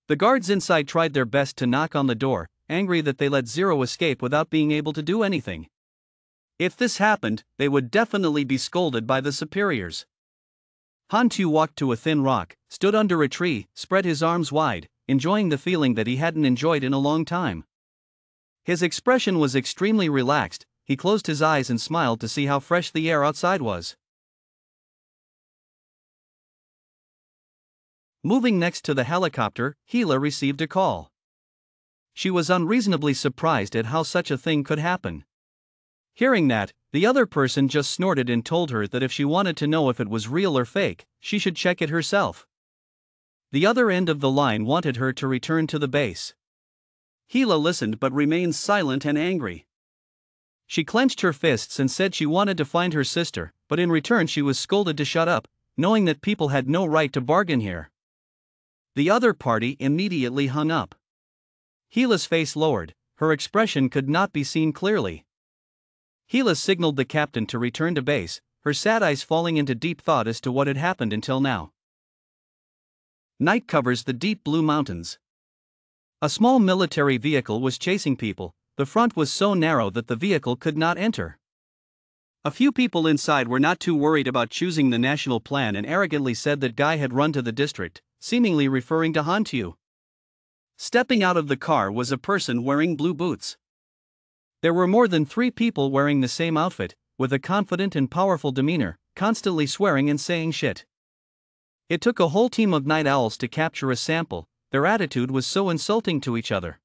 The guards inside tried their best to knock on the door, angry that they let Zero escape without being able to do anything. If this happened, they would definitely be scolded by the superiors. Hantu walked to a thin rock, stood under a tree, spread his arms wide, enjoying the feeling that he hadn't enjoyed in a long time. His expression was extremely relaxed. He closed his eyes and smiled to see how fresh the air outside was. Moving next to the helicopter, Gila received a call. She was unreasonably surprised at how such a thing could happen. Hearing that, the other person just snorted and told her that if she wanted to know if it was real or fake, she should check it herself. The other end of the line wanted her to return to the base. Gila listened but remained silent and angry. She clenched her fists and said she wanted to find her sister, but in return she was scolded to shut up, knowing that people had no right to bargain here. The other party immediately hung up. Gila's face lowered, her expression could not be seen clearly. Gila signaled the captain to return to base, her sad eyes falling into deep thought as to what had happened until now. Night covers the deep blue mountains. A small military vehicle was chasing people. The front was so narrow that the vehicle could not enter. A few people inside were not too worried about choosing the national plan and arrogantly said that Guy had run to the district, seemingly referring to Hantu. Stepping out of the car was a person wearing blue boots. There were more than 3 people wearing the same outfit, with a confident and powerful demeanor, constantly swearing and saying shit. It took a whole team of night owls to capture a sample. Their attitude was so insulting to each other.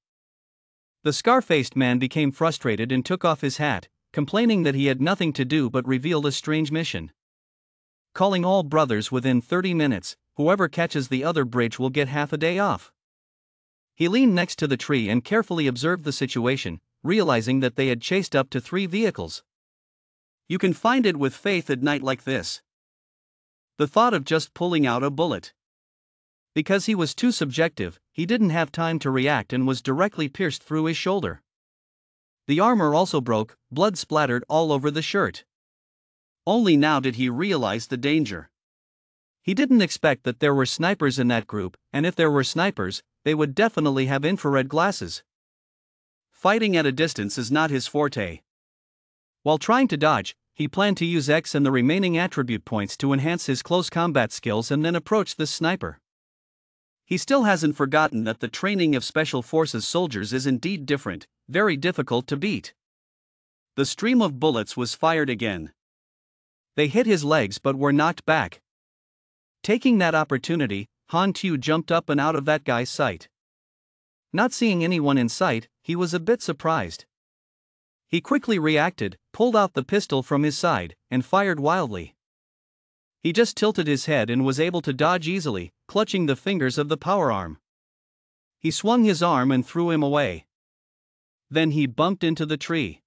The scar-faced man became frustrated and took off his hat, complaining that he had nothing to do but reveal a strange mission. calling all brothers within 30 minutes, whoever catches the other bridge will get half a day off. He leaned next to the tree and carefully observed the situation, realizing that they had chased up to 3 vehicles. You can find it with faith at night like this. The thought of just pulling out a bullet. Because he was too subjective, he didn't have time to react and was directly pierced through his shoulder. The armor also broke, blood splattered all over the shirt. Only now did he realize the danger. He didn't expect that there were snipers in that group, and if there were snipers, they would definitely have infrared glasses. Fighting at a distance is not his forte. While trying to dodge, he planned to use X and the remaining attribute points to enhance his close combat skills and then approach this sniper. He still hasn't forgotten that the training of Special Forces soldiers is indeed different, very difficult to beat. The stream of bullets was fired again. They hit his legs but were knocked back. Taking that opportunity, Han Tu jumped up and out of that guy's sight. Not seeing anyone in sight, he was a bit surprised. He quickly reacted, pulled out the pistol from his side, and fired wildly. He just tilted his head and was able to dodge easily, clutching the fingers of the power arm. He swung his arm and threw him away. Then he bumped into the tree.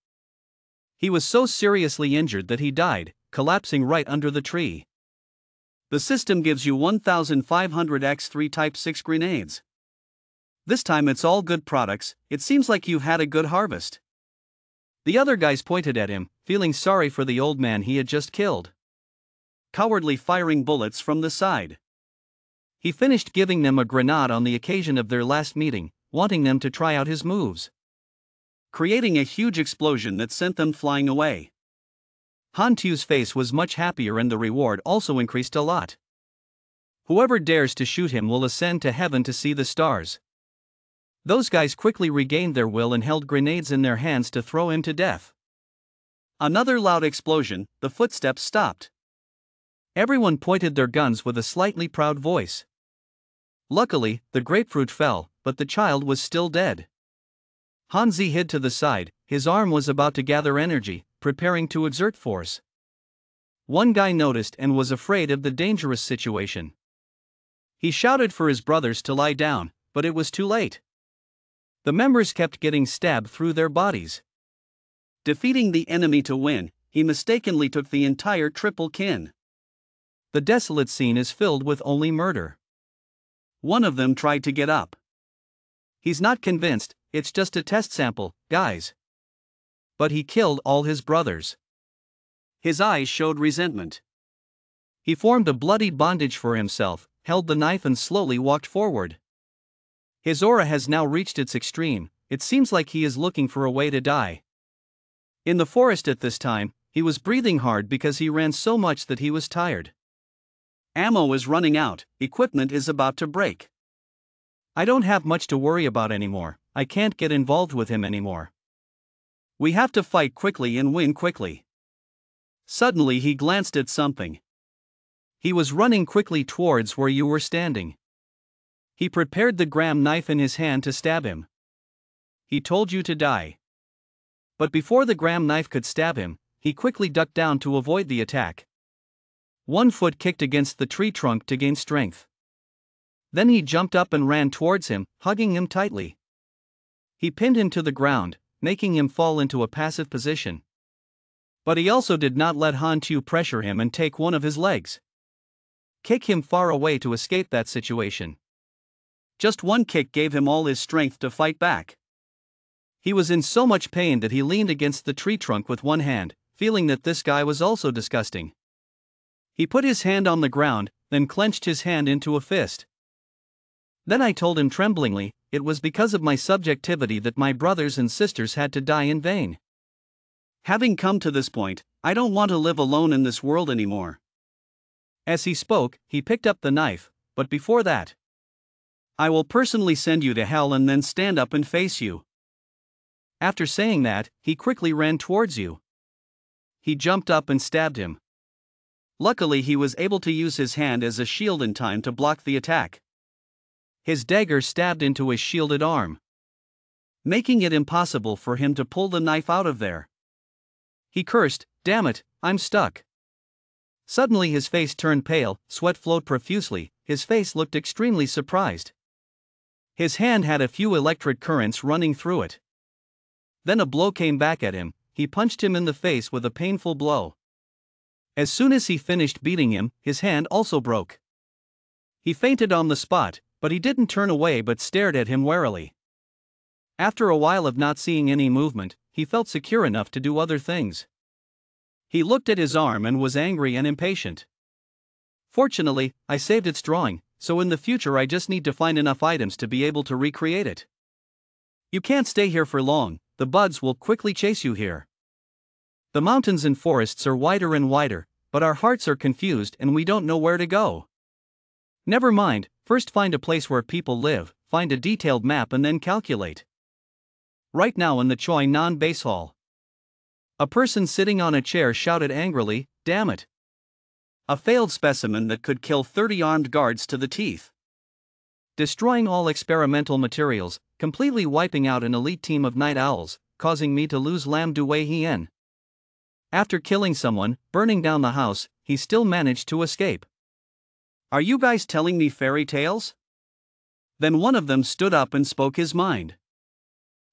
He was so seriously injured that he died, collapsing right under the tree. The system gives you 1500 X3 Type 6 grenades. This time it's all good products, it seems like you've had a good harvest. The other guys pointed at him, feeling sorry for the old man he had just killed. Cowardly firing bullets from the side. He finished giving them a grenade on the occasion of their last meeting, wanting them to try out his moves. Creating a huge explosion that sent them flying away. Han Tu's face was much happier and the reward also increased a lot. Whoever dares to shoot him will ascend to heaven to see the stars. Those guys quickly regained their will and held grenades in their hands to throw him to death. Another loud explosion, the footsteps stopped. Everyone pointed their guns with a slightly proud voice. Luckily, the grapefruit fell, but the child was still dead. Hanzi hid to the side, his arm was about to gather energy, preparing to exert force. One guy noticed and was afraid of the dangerous situation. He shouted for his brothers to lie down, but it was too late. The members kept getting stabbed through their bodies. Defeating the enemy to win, he mistakenly took the entire triple kin. The desolate scene is filled with only murder. One of them tried to get up. He's not convinced, it's just a test sample, guys. But he killed all his brothers. His eyes showed resentment. He formed a bloody bondage for himself, held the knife and slowly walked forward. His aura has now reached its extreme, it seems like he is looking for a way to die. In the forest at this time, he was breathing hard because he ran so much that he was tired. Ammo is running out, equipment is about to break. I don't have much to worry about anymore, I can't get involved with him anymore. We have to fight quickly and win quickly. Suddenly he glanced at something. He was running quickly towards where you were standing. He prepared the gram knife in his hand to stab him. He told you to die. But before the gram knife could stab him, he quickly ducked down to avoid the attack. One foot kicked against the tree trunk to gain strength. Then he jumped up and ran towards him, hugging him tightly. He pinned him to the ground, making him fall into a passive position. But he also did not let Han Tu pressure him and take one of his legs. Kick him far away to escape that situation. Just one kick gave him all his strength to fight back. He was in so much pain that he leaned against the tree trunk with one hand, feeling that this guy was also disgusting. He put his hand on the ground, then clenched his hand into a fist. Then I told him tremblingly, it was because of my subjectivity that my brothers and sisters had to die in vain. Having come to this point, I don't want to live alone in this world anymore. As he spoke, he picked up the knife, but before that, I will personally send you to hell and then stand up and face you. After saying that, he quickly ran towards you. He jumped up and stabbed him. Luckily he was able to use his hand as a shield in time to block the attack. His dagger stabbed into his shielded arm, making it impossible for him to pull the knife out of there. He cursed, "Damn it, I'm stuck." Suddenly his face turned pale, sweat flowed profusely, his face looked extremely surprised. His hand had a few electric currents running through it. Then a blow came back at him, he punched him in the face with a painful blow. As soon as he finished beating him, his hand also broke. He fainted on the spot, but he didn't turn away but stared at him warily. After a while of not seeing any movement, he felt secure enough to do other things. He looked at his arm and was angry and impatient. Fortunately, I saved its drawing, so in the future I just need to find enough items to be able to recreate it. You can't stay here for long, the buds will quickly chase you here. The mountains and forests are wider and wider, but our hearts are confused and we don't know where to go. Never mind, first find a place where people live, find a detailed map and then calculate. Right now in the Choi Nan base hall. A person sitting on a chair shouted angrily, "Damn it! A failed specimen that could kill 30 armed guards to the teeth. Destroying all experimental materials, completely wiping out an elite team of night owls, causing me to lose Lam Due Hien. After killing someone, burning down the house, he still managed to escape. Are you guys telling me fairy tales?" Then one of them stood up and spoke his mind.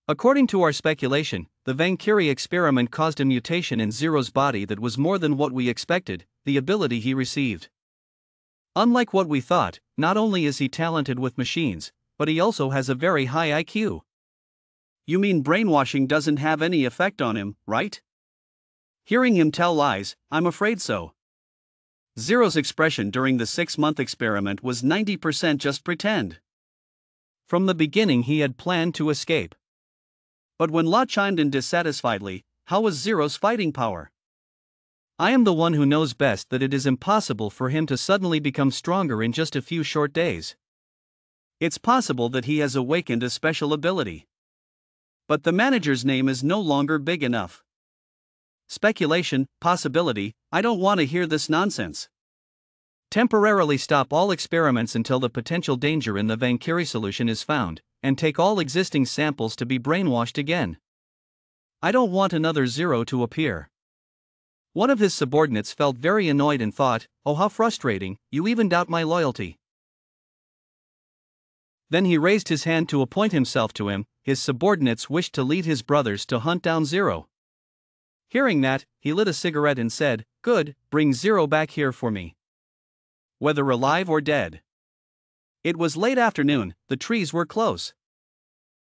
According to our speculation, the Vankiri experiment caused a mutation in Zero's body that was more than what we expected, the ability he received. Unlike what we thought, not only is he talented with machines, but he also has a very high IQ. You mean brainwashing doesn't have any effect on him, right? Hearing him tell lies, I'm afraid so. Zero's expression during the 6-month experiment was 90% just pretend. From the beginning he had planned to escape. But when La chimed in dissatisfiedly, how was Zero's fighting power? I am the one who knows best that it is impossible for him to suddenly become stronger in just a few short days. It's possible that he has awakened a special ability. But the manager's name is no longer big enough. Speculation, possibility, I don't want to hear this nonsense. Temporarily stop all experiments until the potential danger in the Vankiri solution is found, and take all existing samples to be brainwashed again. I don't want another Zero to appear. One of his subordinates felt very annoyed and thought, "Oh, how frustrating, you even doubt my loyalty." Then he raised his hand to appoint himself to him. His subordinates wished to lead his brothers to hunt down Zero. Hearing that, he lit a cigarette and said, "Good, bring Zero back here for me. Whether alive or dead." It was late afternoon, the trees were close.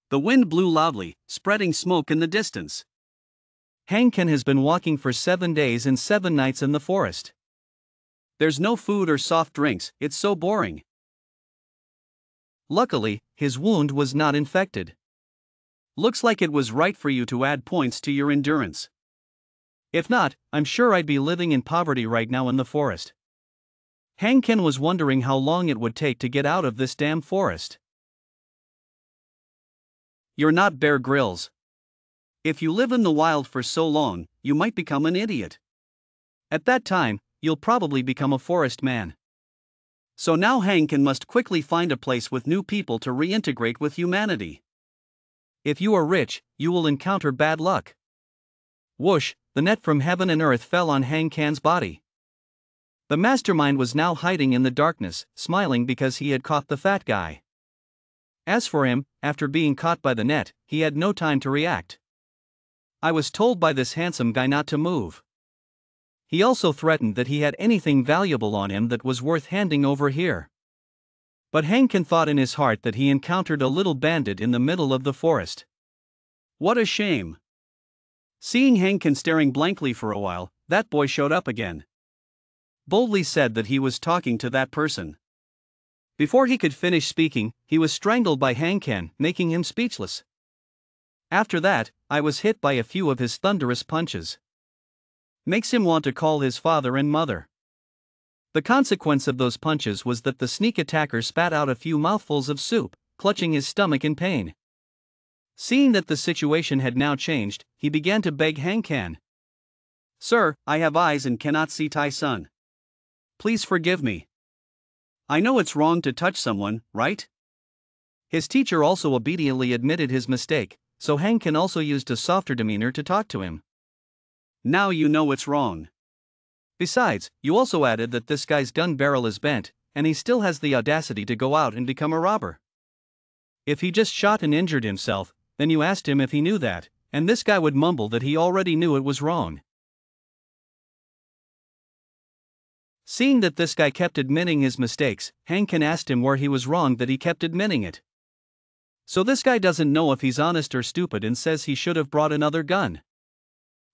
The wind blew loudly, spreading smoke in the distance. Hang Ken has been walking for 7 days and 7 nights in the forest. There's no food or soft drinks, it's so boring. Luckily, his wound was not infected. Looks like it was right for you to add points to your endurance. If not, I'm sure I'd be living in poverty right now in the forest. Hang Ken was wondering how long it would take to get out of this damn forest. You're not Bear Grylls. If you live in the wild for so long, you might become an idiot. At that time, you'll probably become a forest man. So now Hang Ken must quickly find a place with new people to reintegrate with humanity. If you are rich, you will encounter bad luck. Whoosh, the net from heaven and earth fell on Hang Ken's body. The mastermind was now hiding in the darkness, smiling because he had caught the fat guy. As for him, after being caught by the net, he had no time to react. I was told by this handsome guy not to move. He also threatened that he had anything valuable on him that was worth handing over here. But Hang Ken thought in his heart that he encountered a little bandit in the middle of the forest. What a shame. Seeing Hang Ken staring blankly for a while, that boy showed up again. Boldly said that he was talking to that person. Before he could finish speaking, he was strangled by Hang Ken, making him speechless. After that, I was hit by a few of his thunderous punches. Makes him want to call his father and mother. The consequence of those punches was that the sneak attacker spat out a few mouthfuls of soup, clutching his stomach in pain. Seeing that the situation had now changed, he began to beg Hang Ken. "Sir, I have eyes and cannot see Tai-sun. Please forgive me. I know it's wrong to touch someone, right?" His teacher also obediently admitted his mistake, so Hang Ken also used a softer demeanor to talk to him. "Now you know it's wrong. Besides, you also added that this guy's gun barrel is bent, and he still has the audacity to go out and become a robber. If he just shot and injured himself, then you asked him if he knew that, and this guy would mumble that he already knew it was wrong. Seeing that this guy kept admitting his mistakes, Han Kan asked him where he was wrong that he kept admitting it. So this guy doesn't know if he's honest or stupid and says he should have brought another gun.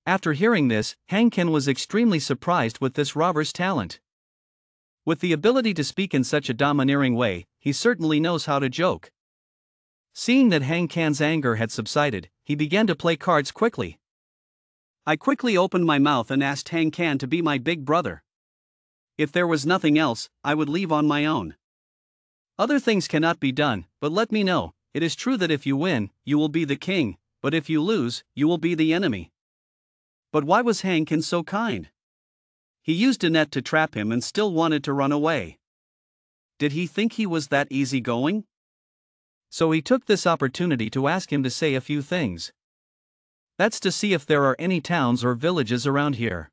After hearing this, Han Kan was extremely surprised with this robber's talent. With the ability to speak in such a domineering way, he certainly knows how to joke. Seeing that Han Kan's anger had subsided, he began to play cards quickly. I quickly opened my mouth and asked Han Kan to be my big brother. If there was nothing else, I would leave on my own. Other things cannot be done, but let me know. It is true that if you win, you will be the king, but if you lose, you will be the enemy. But why was Han Kan so kind? He used a net to trap him and still wanted to run away. Did he think he was that easygoing? So he took this opportunity to ask him to say a few things. That's to see if there are any towns or villages around here.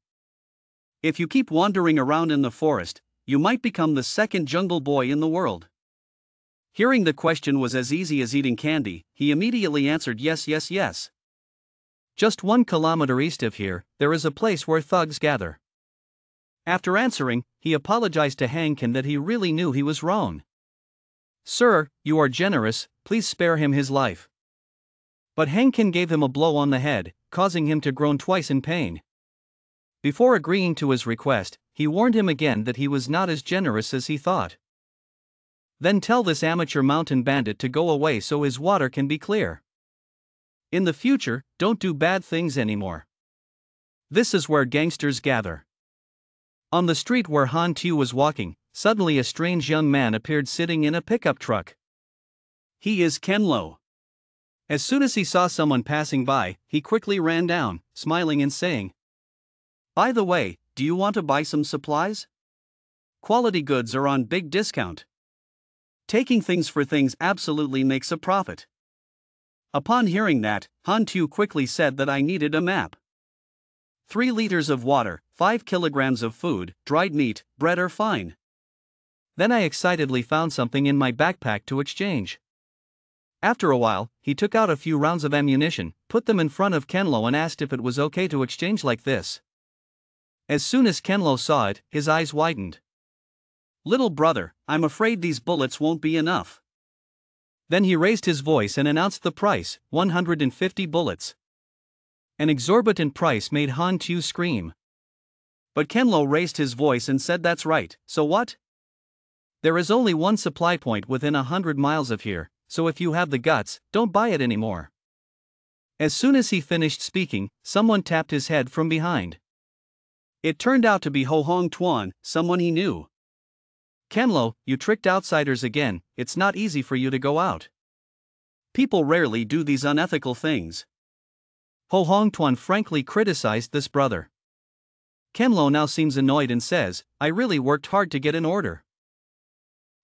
If you keep wandering around in the forest, you might become the second jungle boy in the world. Hearing the question was as easy as eating candy, he immediately answered yes, yes, yes. Just 1 kilometer east of here, there is a place where thugs gather. After answering, he apologized to Han Kan that he really knew he was wrong. Sir, you are generous, please spare him his life. But Han Kan gave him a blow on the head, causing him to groan twice in pain. Before agreeing to his request, he warned him again that he was not as generous as he thought. Then tell this amateur mountain bandit to go away so his water can be clear. In the future, don't do bad things anymore. This is where gangsters gather. On the street where Han Tu was walking, suddenly a strange young man appeared sitting in a pickup truck. He is Kenlo. As soon as he saw someone passing by, he quickly ran down, smiling and saying, "By the way, do you want to buy some supplies? Quality goods are on big discount. Taking things for things absolutely makes a profit." Upon hearing that, Han Tu quickly said that I needed a map. 3 liters of water, 5 kilograms of food, dried meat, bread are fine. Then I excitedly found something in my backpack to exchange. After a while, he took out a few rounds of ammunition, put them in front of Kenlo and asked if it was okay to exchange like this. As soon as Kenlo saw it, his eyes widened. "Little brother, I'm afraid these bullets won't be enough." Then he raised his voice and announced the price, 150 bullets. An exorbitant price made Han Tu scream. But Kenlo raised his voice and said that's right, so what? There is only one supply point within 100 miles of here, so if you have the guts, don't buy it anymore. As soon as he finished speaking, someone tapped his head from behind. It turned out to be Ho Hong Tuan, someone he knew. "Kenlo, you tricked outsiders again, it's not easy for you to go out. People rarely do these unethical things." Ho Hong Tuan frankly criticized this brother. Kenlo now seems annoyed and says, "I really worked hard to get an order."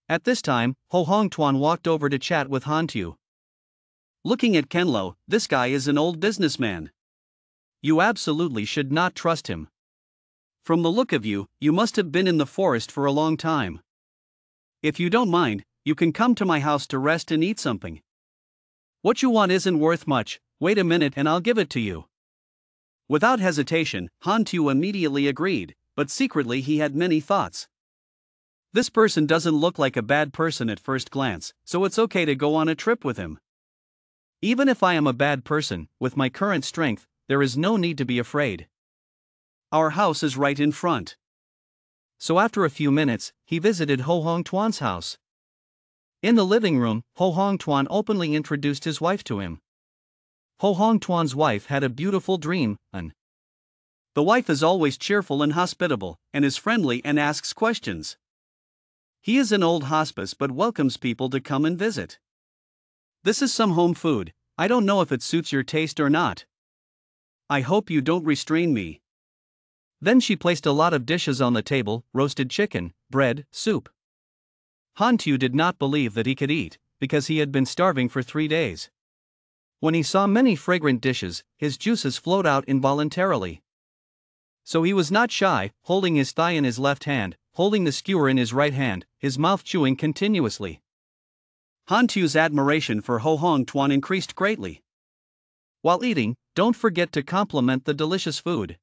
At this time, Ho Hong Tuan walked over to chat with Han Tu. Looking at Kenlo, this guy is an old businessman. You absolutely should not trust him. From the look of you, you must have been in the forest for a long time. If you don't mind, you can come to my house to rest and eat something. What you want isn't worth much, wait a minute and I'll give it to you. Without hesitation, Han Tu immediately agreed, but secretly he had many thoughts. This person doesn't look like a bad person at first glance, so it's okay to go on a trip with him. Even if I am a bad person, with my current strength, there is no need to be afraid. Our house is right in front. So after a few minutes, he visited Ho Hong Tuan's house. In the living room, Ho Hong Tuan openly introduced his wife to him. Ho Hong Tuan's wife had a beautiful dream, the wife is always cheerful and hospitable, and is friendly and asks questions. He is an old hospice but welcomes people to come and visit. This is some home food, I don't know if it suits your taste or not. I hope you don't restrain me. Then she placed a lot of dishes on the table, roasted chicken, bread, soup. Han Tu did not believe that he could eat, because he had been starving for 3 days. When he saw many fragrant dishes, his juices flowed out involuntarily. So he was not shy, holding his thigh in his left hand, holding the skewer in his right hand, his mouth chewing continuously. Han Tu's admiration for Ho Hong Tuan increased greatly. While eating, don't forget to compliment the delicious food.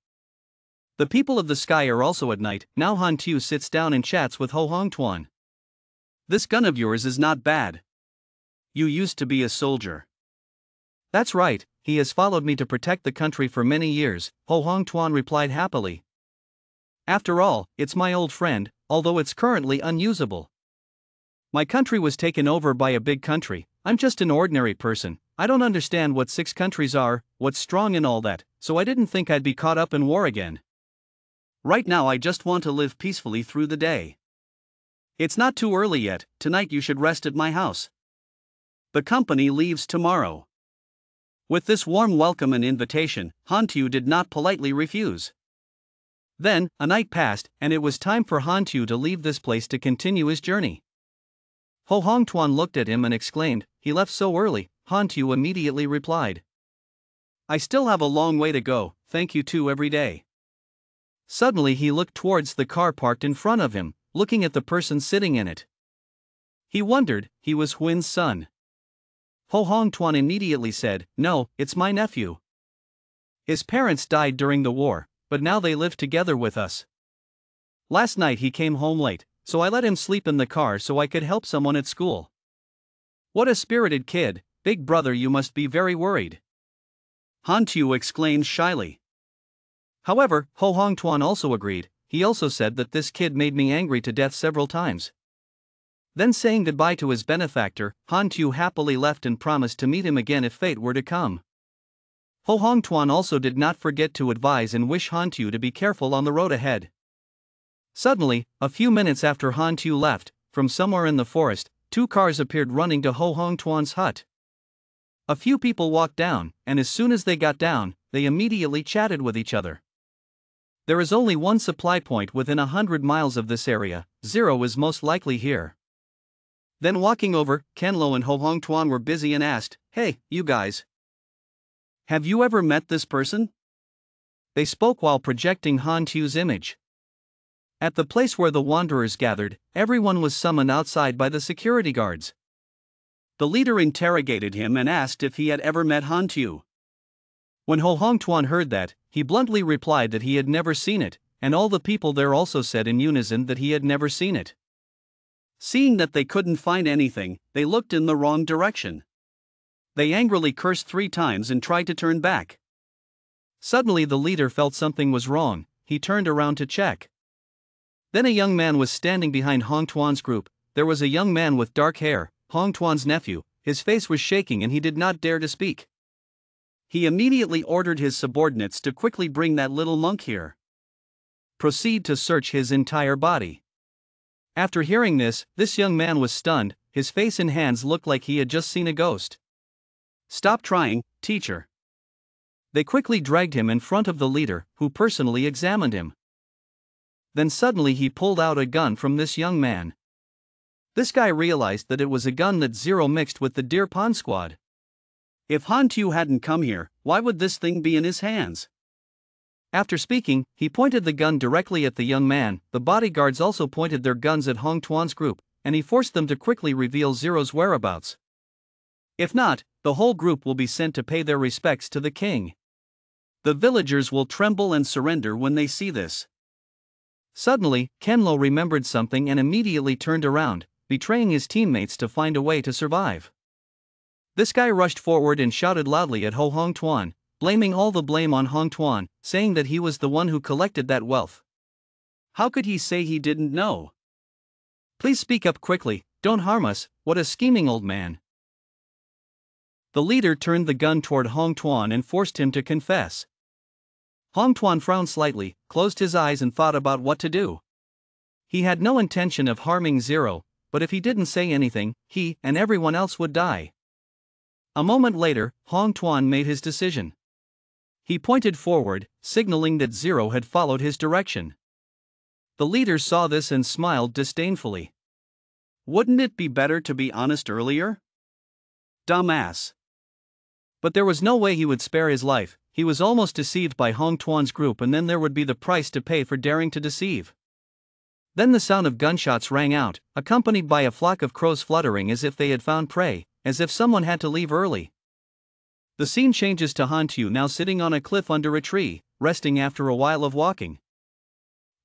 The people of the sky are also at night. Now Han Tu sits down and chats with Ho Hong Tuan. This gun of yours is not bad. You used to be a soldier. That's right, he has followed me to protect the country for many years, Ho Hong Tuan replied happily. After all, it's my old friend, although it's currently unusable. My country was taken over by a big country. I'm just an ordinary person. I don't understand what 6 countries are, what's strong and all that, so I didn't think I'd be caught up in war again. Right now I just want to live peacefully through the day. It's not too early yet. Tonight you should rest at my house. The company leaves tomorrow. With this warm welcome and invitation, Han Tu did not politely refuse. Then, a night passed, and it was time for Han Tu to leave this place to continue his journey. Ho Hong Tuan looked at him and exclaimed, "He left so early." Han Tu immediately replied, "I still have a long way to go, thank you too every day." Suddenly he looked towards the car parked in front of him, looking at the person sitting in it. He wondered, he was Huin's son. Ho Hong Tuan immediately said, "No, it's my nephew. His parents died during the war, but now they live together with us. Last night he came home late, so I let him sleep in the car so I could help someone at school." "What a spirited kid, big brother, you must be very worried," Han Tu exclaimed shyly. However, Ho Hong Tuan also agreed. He also said that this kid made me angry to death several times. Then saying goodbye to his benefactor, Han Tu happily left and promised to meet him again if fate were to come. Ho Hong Tuan also did not forget to advise and wish Han Tu to be careful on the road ahead. Suddenly, a few minutes after Han Tu left, from somewhere in the forest, 2 cars appeared running to Ho Hong Tuan's hut. A few people walked down, and as soon as they got down, they immediately chatted with each other. There is only one supply point within 100 miles of this area. 0 is most likely here. Then walking over, Ken Lo and Ho Hong Tuan were busy and asked, "Hey, you guys. Have you ever met this person?" They spoke while projecting Han Tu's image. At the place where the wanderers gathered, everyone was summoned outside by the security guards. The leader interrogated him and asked if he had ever met Han Tu. When Ho Hong Tuan heard that, he bluntly replied that he had never seen it, and all the people there also said in unison that he had never seen it. Seeing that they couldn't find anything, they looked in the wrong direction. They angrily cursed 3 times and tried to turn back. Suddenly the leader felt something was wrong. He turned around to check. Then a young man was standing behind Hong Tuan's group. There was a young man with dark hair, Hong Tuan's nephew. His face was shaking and he did not dare to speak. He immediately ordered his subordinates to quickly bring that little monk here. Proceed to search his entire body. After hearing this young man was stunned. His face and hands looked like he had just seen a ghost. "Stop trying, teacher." They quickly dragged him in front of the leader, who personally examined him. Then suddenly he pulled out a gun from this young man. This guy realized that it was a gun that 0 mixed with the Deer Pond squad. If Han Tu hadn't come here, why would this thing be in his hands? After speaking, he pointed the gun directly at the young man. The bodyguards also pointed their guns at Hong Tuan's group, and he forced them to quickly reveal 0's whereabouts. If not, the whole group will be sent to pay their respects to the king. The villagers will tremble and surrender when they see this. Suddenly, Ken Lo remembered something and immediately turned around, betraying his teammates to find a way to survive. This guy rushed forward and shouted loudly at Ho Hong Tuan, blaming all the blame on Hong Tuan, saying that he was the one who collected that wealth. How could he say he didn't know? Please speak up quickly, don't harm us, what a scheming old man. The leader turned the gun toward Hong Tuan and forced him to confess. Hong Tuan frowned slightly, closed his eyes and thought about what to do. He had no intention of harming 0, but if he didn't say anything, he and everyone else would die. A moment later, Hong Tuan made his decision. He pointed forward, signaling that 0 had followed his direction. The leader saw this and smiled disdainfully. Wouldn't it be better to be honest earlier? Dumbass. But there was no way he would spare his life. he was almost deceived by Hong Tuan's group, and then there would be the price to pay for daring to deceive. Then the sound of gunshots rang out, accompanied by a flock of crows fluttering as if they had found prey, as if someone had to leave early. The scene changes to Han Tu now sitting on a cliff under a tree, resting after a while of walking.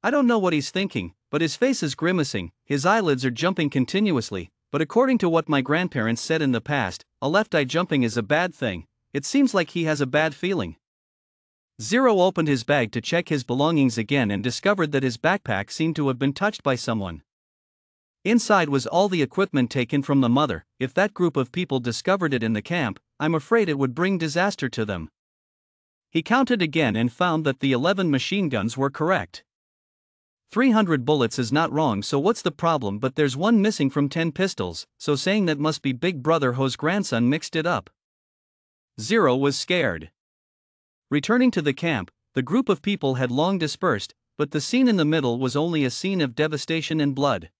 I don't know what he's thinking, but his face is grimacing, his eyelids are jumping continuously, but according to what my grandparents said in the past, a left eye jumping is a bad thing. It seems like he has a bad feeling. Zero opened his bag to check his belongings again and discovered that his backpack seemed to have been touched by someone. Inside was all the equipment taken from the mother. If that group of people discovered it in the camp, I'm afraid it would bring disaster to them. He counted again and found that the 11 machine guns were correct. 300 bullets is not wrong, so what's the problem? But there's one missing from 10 pistols, so saying that must be Big Brother Ho's grandson mixed it up. Zero was scared. Returning to the camp, the group of people had long dispersed, but the scene in the middle was only a scene of devastation and blood.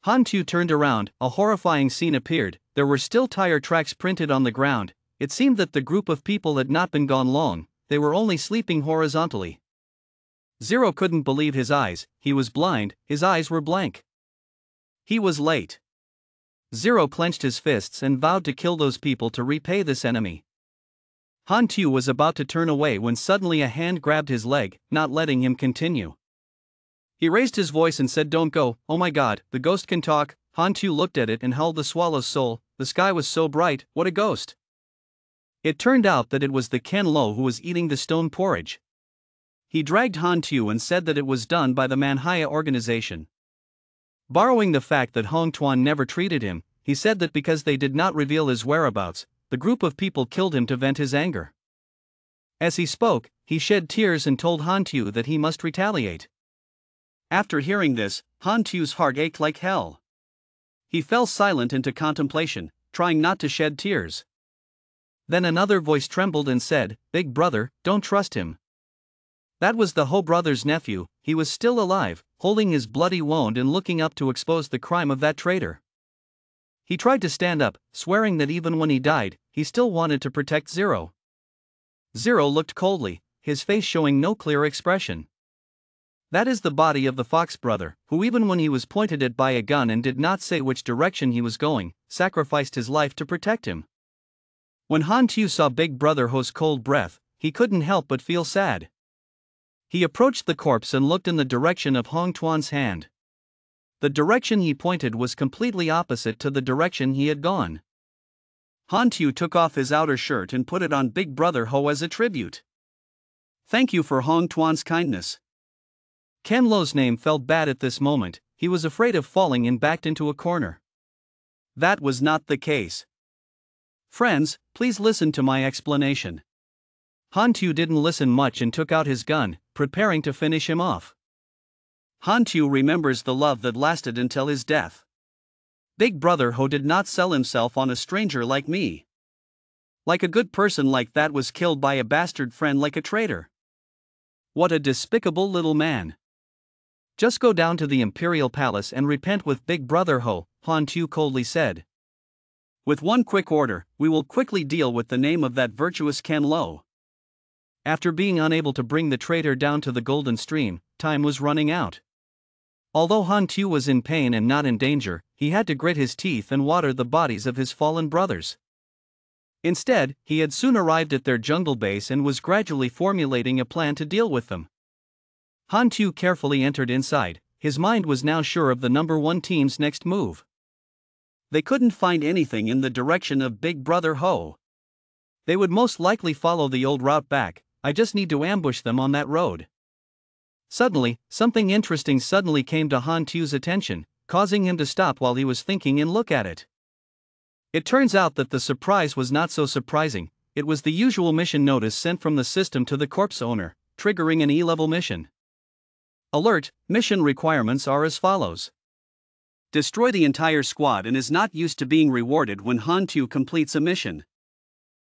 Han Tu turned around, a horrifying scene appeared. There were still tire tracks printed on the ground. It seemed that the group of people had not been gone long, they were only sleeping horizontally. Zero couldn't believe his eyes, he was blind, his eyes were blank. He was late. Zero clenched his fists and vowed to kill those people to repay this enemy. Han Tu was about to turn away when suddenly a hand grabbed his leg, not letting him continue. He raised his voice and said, "Don't go, oh my god, the ghost can talk." Han Tu looked at it and held the swallow's soul. The sky was so bright, what a ghost. It turned out that it was the Ken Lo who was eating the stone porridge. He dragged Han Tu and said that it was done by the MANHUA organization. Borrowing the fact that Hong Tuan never treated him, he said that because they did not reveal his whereabouts, the group of people killed him to vent his anger. As he spoke, he shed tears and told Han Tu that he must retaliate. After hearing this, Han Tu's heart ached like hell. He fell silent into contemplation, trying not to shed tears. Then another voice trembled and said, "Big brother, don't trust him." That was the Ho brother's nephew. He was still alive, holding his bloody wound and looking up to expose the crime of that traitor. He tried to stand up, swearing that even when he died, he still wanted to protect Zero. Zero looked coldly, his face showing no clear expression. That is the body of the Fox brother, who even when he was pointed at by a gun and did not say which direction he was going, sacrificed his life to protect him. When Han Tu saw Big Brother Ho's cold breath, he couldn't help but feel sad. He approached the corpse and looked in the direction of Hong Tuan's hand. The direction he pointed was completely opposite to the direction he had gone. Han Tu took off his outer shirt and put it on Big Brother Ho as a tribute. "Thank you for Hong Tuan's kindness." Ken Lo's name felt bad at this moment. He was afraid of falling and backed into a corner. That was not the case. Friends, please listen to my explanation. Han Tu didn't listen much and took out his gun, preparing to finish him off. Han Tu remembers the love that lasted until his death. Big Brother Ho did not sell himself on a stranger like me. Like a good person like that was killed by a bastard friend like a traitor. What a despicable little man. Just go down to the Imperial Palace and repent with Big Brother Ho, Han Tu coldly said. With one quick order, we will quickly deal with the name of that virtuous Ken Lo. After being unable to bring the traitor down to the Golden Stream, time was running out. Although Han Tu was in pain and not in danger, he had to grit his teeth and water the bodies of his fallen brothers. Instead, he had soon arrived at their jungle base and was gradually formulating a plan to deal with them. Han Tu carefully entered inside. His mind was now sure of the number 1 team's next move. They couldn't find anything in the direction of Big Brother Ho. They would most likely follow the old route back. I just need to ambush them on that road. Suddenly, something interesting suddenly came to Han Tu's attention, causing him to stop while he was thinking and look at it. It turns out that the surprise was not so surprising. It was the usual mission notice sent from the system to the corpse owner, triggering an E-level mission. Alert: mission requirements are as follows. Destroy the entire squad and is not used to being rewarded when Han Tu completes a mission.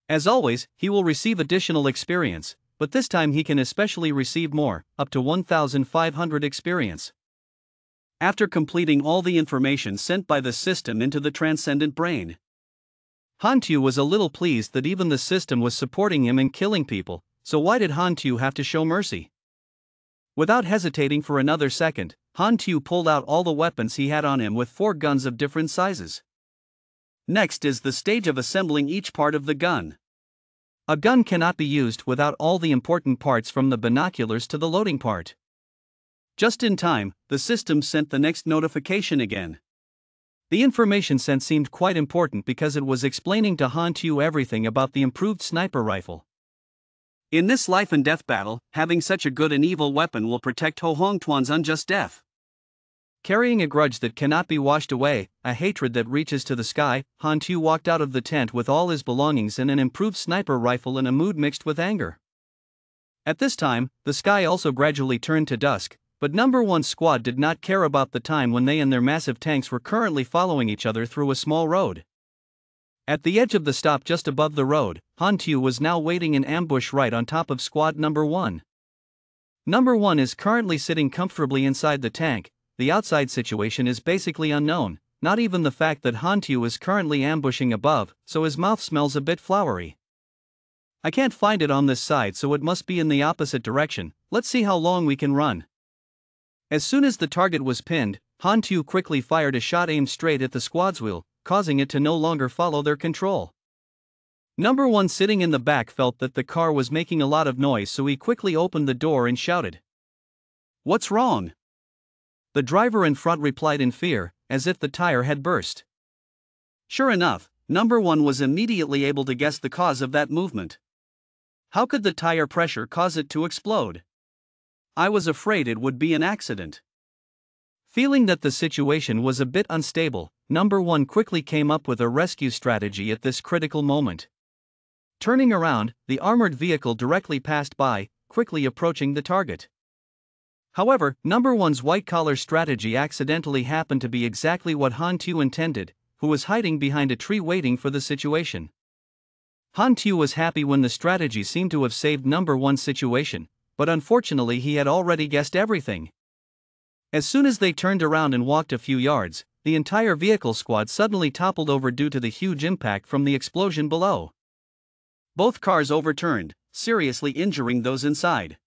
As always, he will receive additional experience, but this time he can especially receive more, up to 1,500 experience. After completing all the information sent by the system into the transcendent brain. Han Tu was a little pleased that even the system was supporting him in killing people. so why did Han Tu have to show mercy? Without hesitating for another second, Han Tu pulled out all the weapons he had on him with 4 guns of different sizes. Next is the stage of assembling each part of the gun. A gun cannot be used without all the important parts from the binoculars to the loading part. Just in time, the system sent the next notification again. The information sent seemed quite important because it was explaining to Han Tu everything about the improved sniper rifle. In this life and death battle, having such a good and evil weapon will protect Ho Hong Tuan's unjust death. Carrying a grudge that cannot be washed away, a hatred that reaches to the sky, Han Tu walked out of the tent with all his belongings and an improved sniper rifle in a mood mixed with anger. At this time, the sky also gradually turned to dusk, but number 1 squad did not care about the time when they and their massive tanks were currently following each other through a small road. At the edge of the stop just above the road, Han Tu was now waiting in ambush right on top of squad number 1. Number 1 is currently sitting comfortably inside the tank. The outside situation is basically unknown, not even the fact that Han Tu is currently ambushing above, so his mouth smells a bit floury. I can't find it on this side, so it must be in the opposite direction. Let's see how long we can run. As soon as the target was pinned, Han Tu quickly fired a shot aimed straight at the squad's wheel, causing it to no longer follow their control. Number 1 sitting in the back felt that the car was making a lot of noise, so he quickly opened the door and shouted, "What's wrong?" The driver in front replied in fear, as if the tire had burst. Sure enough, number 1 was immediately able to guess the cause of that movement. How could the tire pressure cause it to explode? I was afraid it would be an accident. Feeling that the situation was a bit unstable, number 1 quickly came up with a rescue strategy at this critical moment. Turning around, the armored vehicle directly passed by, quickly approaching the target. However, number 1's white-collar strategy accidentally happened to be exactly what Han Tu intended, who was hiding behind a tree waiting for the situation. Han Tu was happy when the strategy seemed to have saved number 1's situation, but unfortunately he had already guessed everything. As soon as they turned around and walked a few yards, the entire vehicle squad suddenly toppled over due to the huge impact from the explosion below. Both cars overturned, seriously injuring those inside.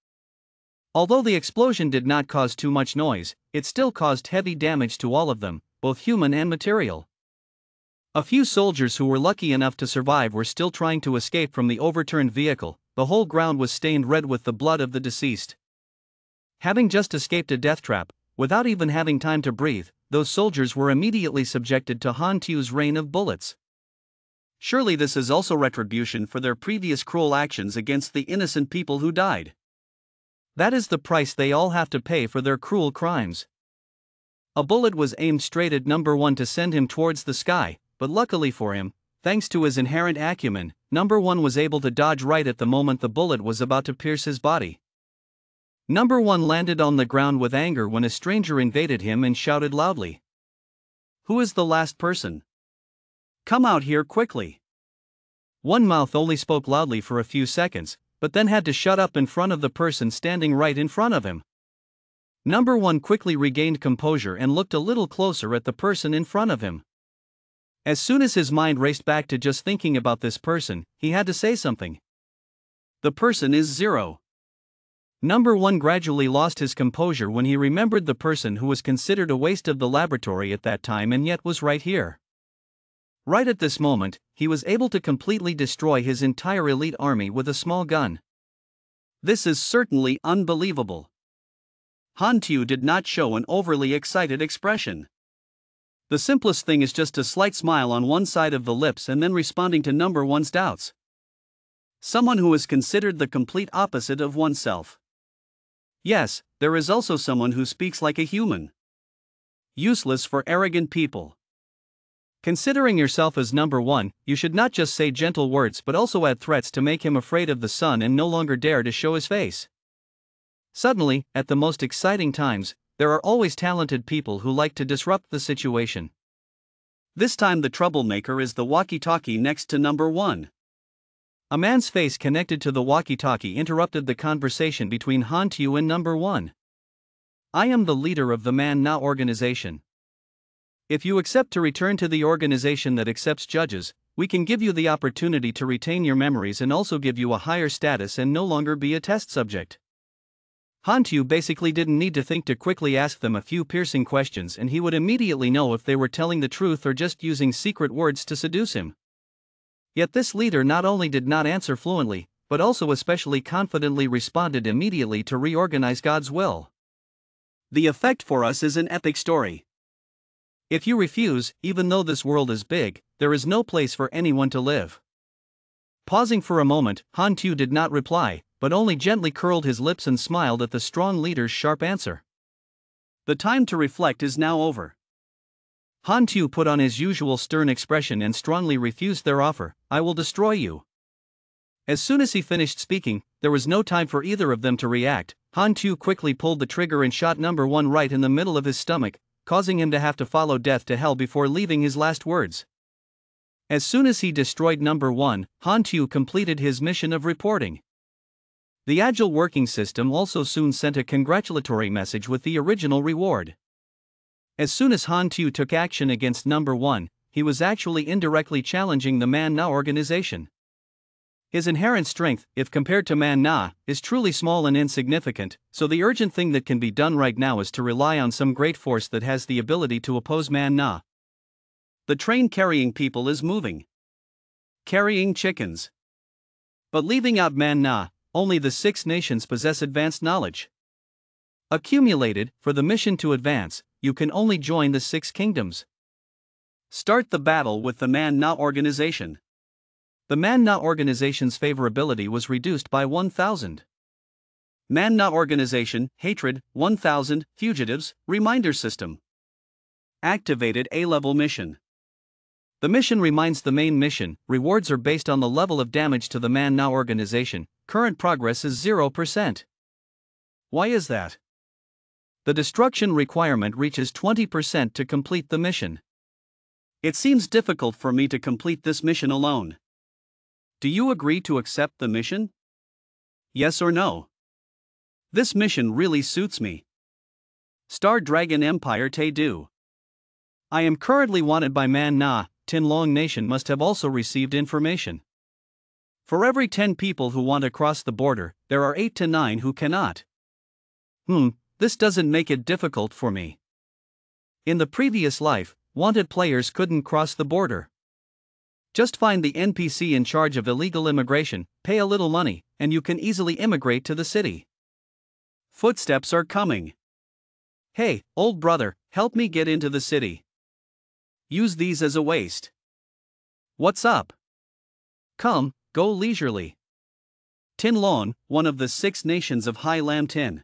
Although the explosion did not cause too much noise, it still caused heavy damage to all of them, both human and material. A few soldiers who were lucky enough to survive were still trying to escape from the overturned vehicle. The whole ground was stained red with the blood of the deceased. Having just escaped a death trap, without even having time to breathe, those soldiers were immediately subjected to Han Tu's rain of bullets. Surely this is also retribution for their previous cruel actions against the innocent people who died. That is the price they all have to pay for their cruel crimes. A bullet was aimed straight at number 1 to send him towards the sky, but luckily for him, thanks to his inherent acumen, number 1 was able to dodge right at the moment the bullet was about to pierce his body. Number 1 landed on the ground with anger when a stranger invaded him and shouted loudly, "Who is the last person? Come out here quickly." One mouth only spoke loudly for a few seconds, but then had to shut up in front of the person standing right in front of him. Number 1 quickly regained composure and looked a little closer at the person in front of him. As soon as his mind raced back to just thinking about this person, he had to say something. "The person is Zero." Number 1 gradually lost his composure when he remembered the person who was considered a waste of the laboratory at that time and yet was right here. Right at this moment, he was able to completely destroy his entire elite army with a small gun. This is certainly unbelievable. Han Tu did not show an overly excited expression. The simplest thing is just a slight smile on one side of the lips and then responding to number 1's doubts. Someone who is considered the complete opposite of oneself. Yes, there is also someone who speaks like a human. Useless for arrogant people. Considering yourself as number 1, you should not just say gentle words but also add threats to make him afraid of the sun and no longer dare to show his face. Suddenly, at the most exciting times, there are always talented people who like to disrupt the situation. This time the troublemaker is the walkie-talkie next to number 1. A man's face connected to the walkie-talkie interrupted the conversation between Han Tu and number 1. "I am the leader of the MANHWA organization. If you accept to return to the organization that accepts judges, we can give you the opportunity to retain your memories and also give you a higher status and no longer be a test subject. Hantu basically didn't need to think to quickly ask them a few piercing questions, and he would immediately know if they were telling the truth or just using secret words to seduce him. Yet this leader not only did not answer fluently, but also especially confidently responded immediately to reorganize God's will. The effect for us is an epic story. If you refuse, even though this world is big, there is no place for anyone to live. Pausing for a moment, Hantu did not reply, but only gently curled his lips and smiled at the strong leader's sharp answer. The time to reflect is now over. Hantu put on his usual stern expression and strongly refused their offer. I will destroy you. As soon as he finished speaking, there was no time for either of them to react. Hantu quickly pulled the trigger and shot number one right in the middle of his stomach, causing him to have to follow death to hell before leaving his last words. As soon as he destroyed number one, Hantu completed his mission of reporting. The Agile working system also soon sent a congratulatory message with the original reward. As soon as Hantu took action against number one, he was actually indirectly challenging the MANHWA organization. His inherent strength, if compared to MANHWA, is truly small and insignificant, so the urgent thing that can be done right now is to rely on some great force that has the ability to oppose MANHWA. The train carrying people is moving. Carrying chickens. But leaving out MANHWA, only the 6 nations possess advanced knowledge. Accumulated, for the mission to advance, you can only join the 6 kingdoms. Start the battle with the MANHWA organization. The MANHWA organization's favorability was reduced by 1,000. MANHWA organization, hatred, 1,000, fugitives, reminder system. Activated A-level mission. The mission reminds the main mission. Rewards are based on the level of damage to the MANHWA organization. Current progress is 0%. Why is that? The destruction requirement reaches 20% to complete the mission. It seems difficult for me to complete this mission alone. Do you agree to accept the mission? Yes or no? This mission really suits me. Star Dragon Empire Te-Do. I am currently wanted by MANHWA. Tinlong Nation must have also received information. For every 10 people who want to cross the border, there are 8 to 9 who cannot. This doesn't make it difficult for me. In the previous life, wanted players couldn't cross the border. Just find the NPC in charge of illegal immigration, pay a little money, and you can easily immigrate to the city. Footsteps are coming. Hey, old brother, help me get into the city. Use these as a waste. What's up? Come, go leisurely. Tinlong, one of the 6 nations of Hai Lam Tin.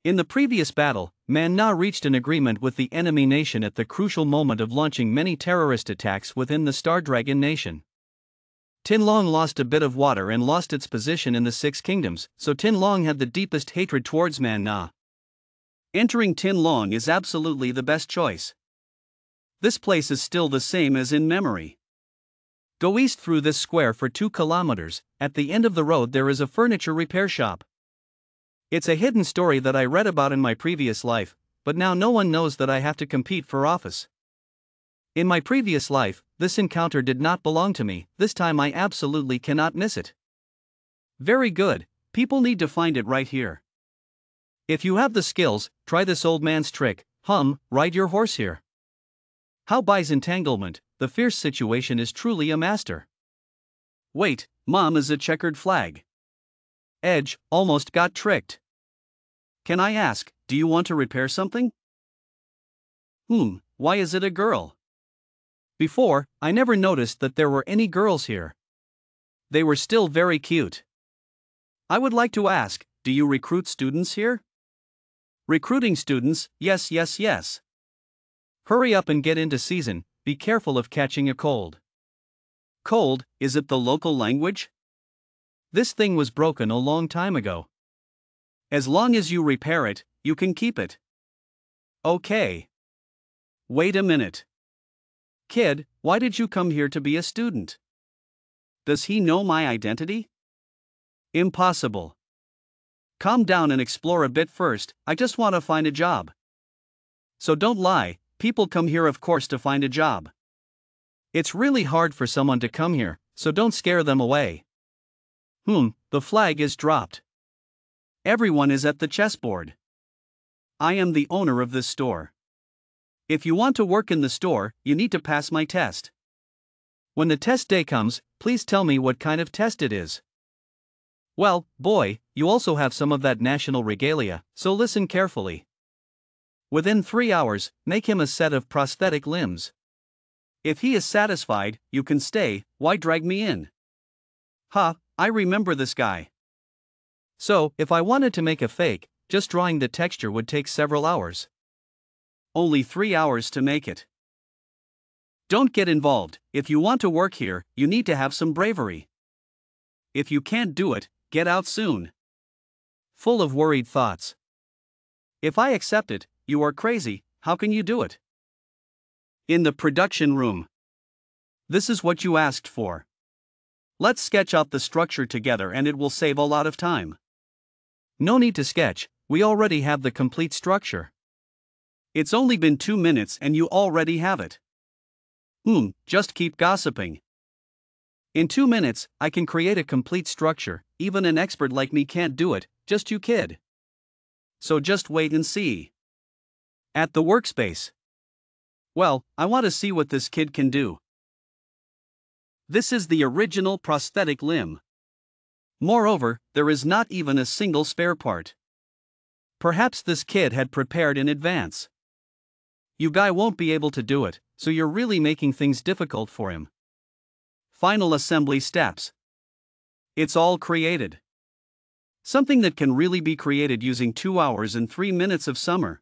In the previous battle, MANHWA reached an agreement with the enemy nation at the crucial moment of launching many terrorist attacks within the Star Dragon nation. Tinlong lost a bit of water and lost its position in the 6 kingdoms, so Tinlong had the deepest hatred towards MANHWA. Entering Tinlong is absolutely the best choice. This place is still the same as in memory. Go east through this square for 2 kilometers. At the end of the road there is a furniture repair shop. It's a hidden story that I read about in my previous life, but now no one knows that I have to compete for office. In my previous life, this encounter did not belong to me. This time I absolutely cannot miss it. Very good, people need to find it right here. If you have the skills, try this old man's trick. Ride your horse here. How buys entanglement? The fierce situation is truly a master. Wait, Mom is a checkered flag. Edge, almost got tricked. Can I ask, do you want to repair something? Why is it a girl? Before, I never noticed that there were any girls here. They were still very cute. I would like to ask, do you recruit students here? Recruiting students, yes. Hurry up and get into season, be careful of catching a cold. Cold, is it the local language? This thing was broken a long time ago. As long as you repair it, you can keep it. Okay. Wait a minute. Kid, why did you come here to be a student? Does he know my identity? Impossible. Calm down and explore a bit first, I just want to find a job. So don't lie, people come here of course to find a job. It's really hard for someone to come here, so don't scare them away. The flag is dropped. Everyone is at the chessboard. I am the owner of this store. If you want to work in the store, you need to pass my test. When the test day comes, please tell me what kind of test it is. Well, boy, you also have some of that national regalia, so listen carefully. Within 3 hours, make him a set of prosthetic limbs. If he is satisfied, you can stay. Why drag me in? I remember this guy. So, if I wanted to make a fake, just drawing the texture would take several hours. Only 3 hours to make it. Don't get involved. If you want to work here, you need to have some bravery. If you can't do it, get out soon. Full of worried thoughts. If I accept it, you are crazy. How can you do it? In the production room. This is what you asked for. Let's sketch out the structure together and it will save a lot of time. No need to sketch, we already have the complete structure. It's only been 2 minutes and you already have it. Just keep gossiping. In 2 minutes, I can create a complete structure. Even an expert like me can't do it, just you kid. So just wait and see. At the workspace. Well, I want to see what this kid can do. This is the original prosthetic limb. Moreover, there is not even a single spare part. Perhaps this kid had prepared in advance. You guy won't be able to do it, so you're really making things difficult for him. Final assembly steps. It's all created. Something that can really be created using 2 hours and 3 minutes of summer.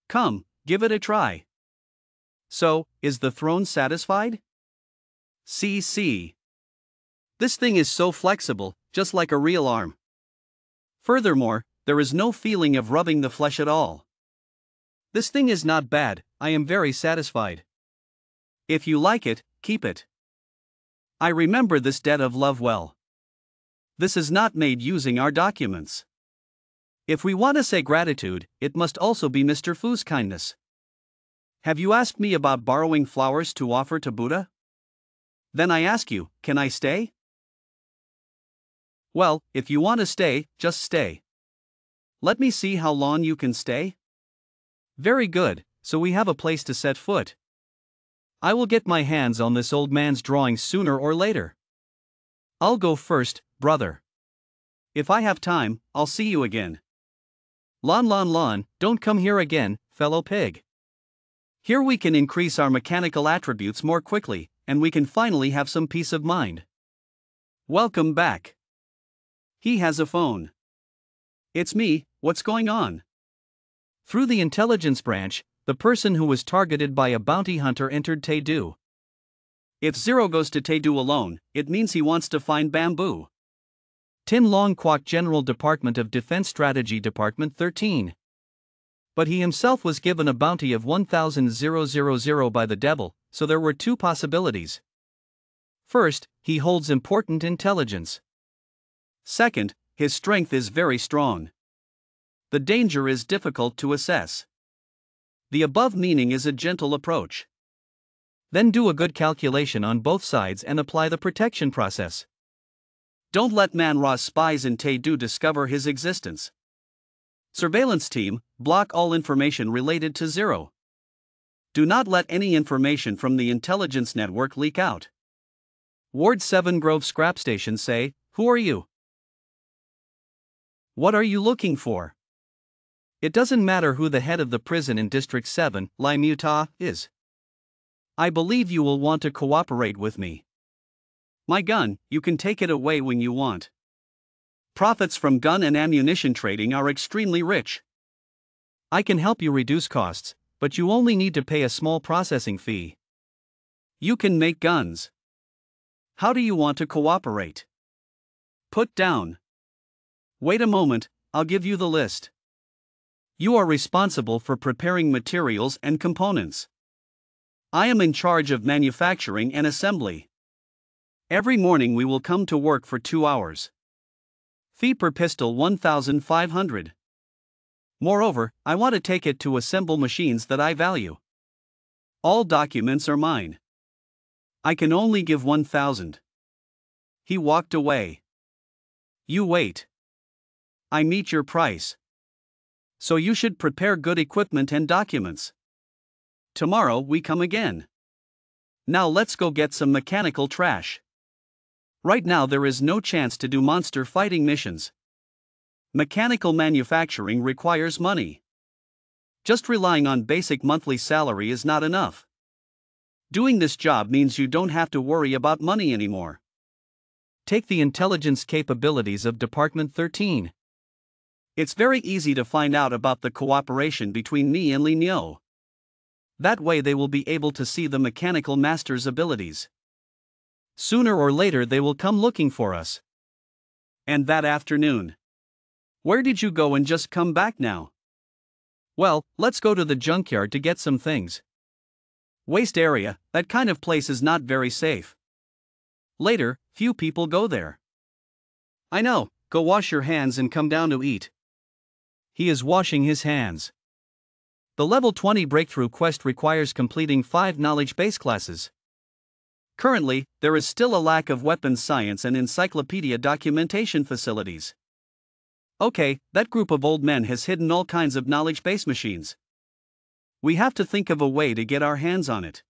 Come, give it a try. So, is the throne satisfied? See. This thing is so flexible, just like a real arm. Furthermore, there is no feeling of rubbing the flesh at all. This thing is not bad, I am very satisfied. If you like it, keep it. I remember this debt of love well. This is not made using our documents. If we want to say gratitude, it must also be Mr. Fu's kindness. Have you asked me about borrowing flowers to offer to Buddha? Then I ask you, can I stay? Well, if you want to stay, just stay. Let me see how long you can stay. Very good, so we have a place to set foot. I will get my hands on this old man's drawings sooner or later. I'll go first, brother. If I have time, I'll see you again. Lon, don't come here again, fellow pig. Here we can increase our mechanical attributes more quickly, and we can finally have some peace of mind. Welcome back. He has a phone. It's me, what's going on? Through the intelligence branch, the person who was targeted by a bounty hunter entered Taedu. If Zero goes to Taedu alone, it means he wants to find bamboo. Tin Long Kwok General Department of Defense Strategy Department 13. But he himself was given a bounty of 1,000 by the devil, so there were 2 possibilities. First, he holds important intelligence. Second, his strength is very strong. The danger is difficult to assess. The above meaning is a gentle approach. Then do a good calculation on both sides and apply the protection process. Don't let Manhwa's spies in Taedu discover his existence. Surveillance team, block all information related to Zero. Do not let any information from the intelligence network leak out. Ward 7 Grove Scrap Station say, who are you? What are you looking for? It doesn't matter who the head of the prison in District 7, Lai Muta, is. I believe you will want to cooperate with me. My gun, you can take it away when you want. Profits from gun and ammunition trading are extremely rich. I can help you reduce costs, but you only need to pay a small processing fee. You can make guns. How do you want to cooperate? Put down. Wait a moment, I'll give you the list. You are responsible for preparing materials and components. I am in charge of manufacturing and assembly. Every morning we will come to work for 2 hours. Fee per pistol 1,500. Moreover, I want to take it to assemble machines that I value. All documents are mine. I can only give 1,000. He walked away. You wait. I meet your price. So you should prepare good equipment and documents. Tomorrow we come again. Now let's go get some mechanical trash. Right now there is no chance to do monster fighting missions. Mechanical manufacturing requires money. Just relying on basic monthly salary is not enough. Doing this job means you don't have to worry about money anymore. Take the intelligence capabilities of Department 13. It's very easy to find out about the cooperation between me and Li Niu. That way they will be able to see the mechanical master's abilities. Sooner or later they will come looking for us. And that afternoon. Where did you go and just come back now? Well, let's go to the junkyard to get some things. Waste area, that kind of place is not very safe. Later, few people go there. I know, go wash your hands and come down to eat. He is washing his hands. The level 20 breakthrough quest requires completing 5 knowledge base classes. Currently, there is still a lack of weapons science and encyclopedia documentation facilities. Okay, that group of old men has hidden all kinds of knowledge base machines. We have to think of a way to get our hands on it.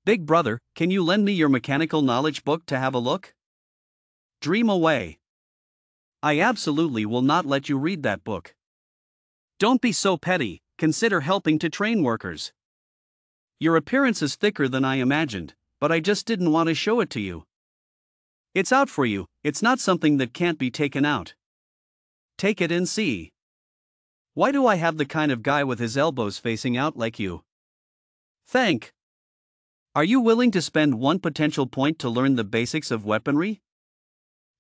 Big brother, can you lend me your mechanical knowledge book to have a look? Dream away. I absolutely will not let you read that book. Don't be so petty, consider helping to train workers. Your appearance is thicker than I imagined, but I just didn't want to show it to you. It's out for you, it's not something that can't be taken out. Take it and see. Why do I have the kind of guy with his elbows facing out like you? Thank. Are you willing to spend 1 potential point to learn the basics of weaponry?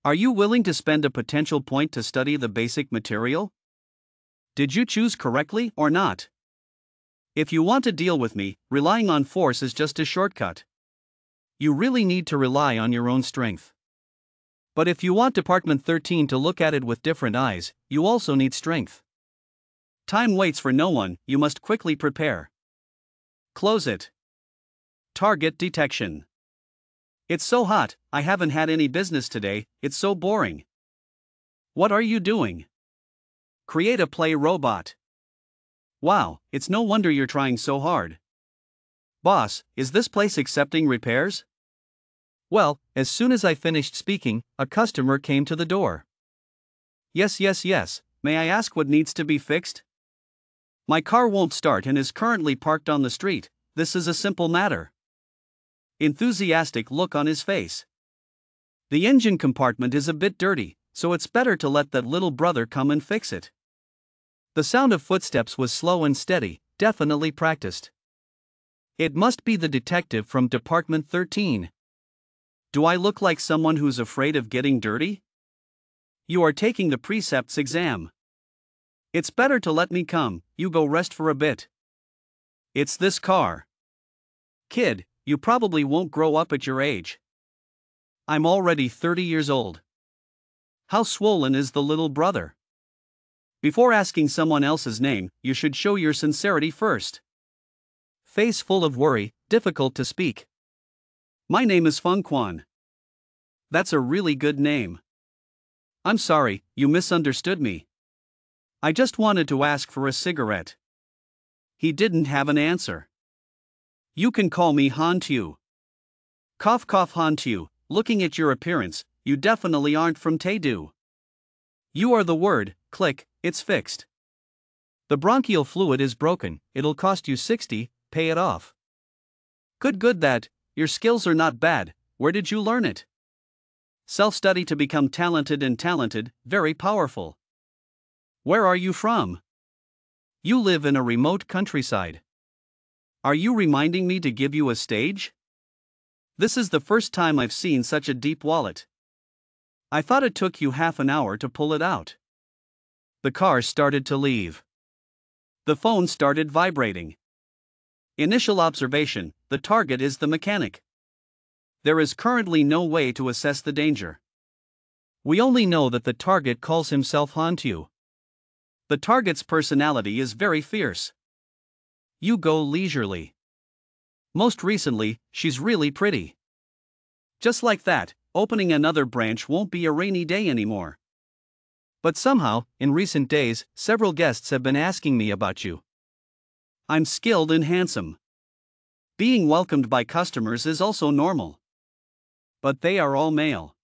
Are you willing to spend a potential point to study the basic material? Did you choose correctly or not? If you want to deal with me, relying on force is just a shortcut. You really need to rely on your own strength. But if you want Department 13 to look at it with different eyes, you also need strength. Time waits for no one, you must quickly prepare. Close it. Target detection. It's so hot, I haven't had any business today, it's so boring. What are you doing? Create a play robot. Wow, it's no wonder you're trying so hard. Boss, is this place accepting repairs? Well, as soon as I finished speaking, a customer came to the door. Yes, may I ask what needs to be fixed? My car won't start and is currently parked on the street, this is a simple matter. Enthusiastic look on his face. The engine compartment is a bit dirty, so it's better to let that little brother come and fix it. The sound of footsteps was slow and steady, definitely practiced. It must be the detective from Department 13. Do I look like someone who's afraid of getting dirty? You are taking the precepts exam. It's better to let me come, you go rest for a bit. It's this car. Kid, you probably won't grow up at your age. I'm already 30 years old. How swollen is the little brother? Before asking someone else's name, you should show your sincerity first. Face full of worry, difficult to speak. My name is Feng Quan. That's a really good name. I'm sorry, you misunderstood me. I just wanted to ask for a cigarette. He didn't have an answer. You can call me Han Tu. Cough Han Tu, looking at your appearance, you definitely aren't from Taedu. You are the word, click, it's fixed. The bronchial fluid is broken, it'll cost you 60, pay it off. Good that, your skills are not bad, where did you learn it? Self-study to become talented, very powerful. Where are you from? You live in a remote countryside. Are you reminding me to give you a stage? This is the first time I've seen such a deep wallet. I thought it took you half an hour to pull it out. The car started to leave. The phone started vibrating. Initial observation, the target is the mechanic. There is currently no way to assess the danger. We only know that the target calls himself Hantu. The target's personality is very fierce. You go leisurely. Most recently, she's really pretty. Just like that, opening another branch won't be a rainy day anymore. But somehow, in recent days, several guests have been asking me about you. I'm skilled and handsome. Being welcomed by customers is also normal. But they are all male.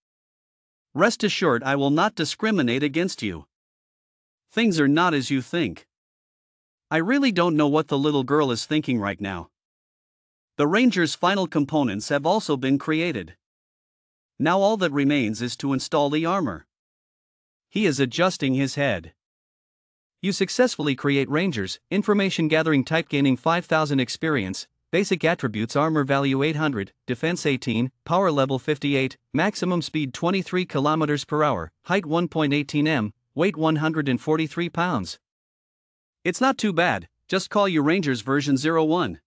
Rest assured, I will not discriminate against you. Things are not as you think. I really don't know what the little girl is thinking right now. The Ranger's final components have also been created. Now all that remains is to install the armor. He is adjusting his head. You successfully create Rangers, information gathering type gaining 5000 experience, basic attributes armor value 800, defense 18, power level 58, maximum speed 23 km per hour, height 1.18 m, weight 143 pounds. It's not too bad, just call you Rangers version 01.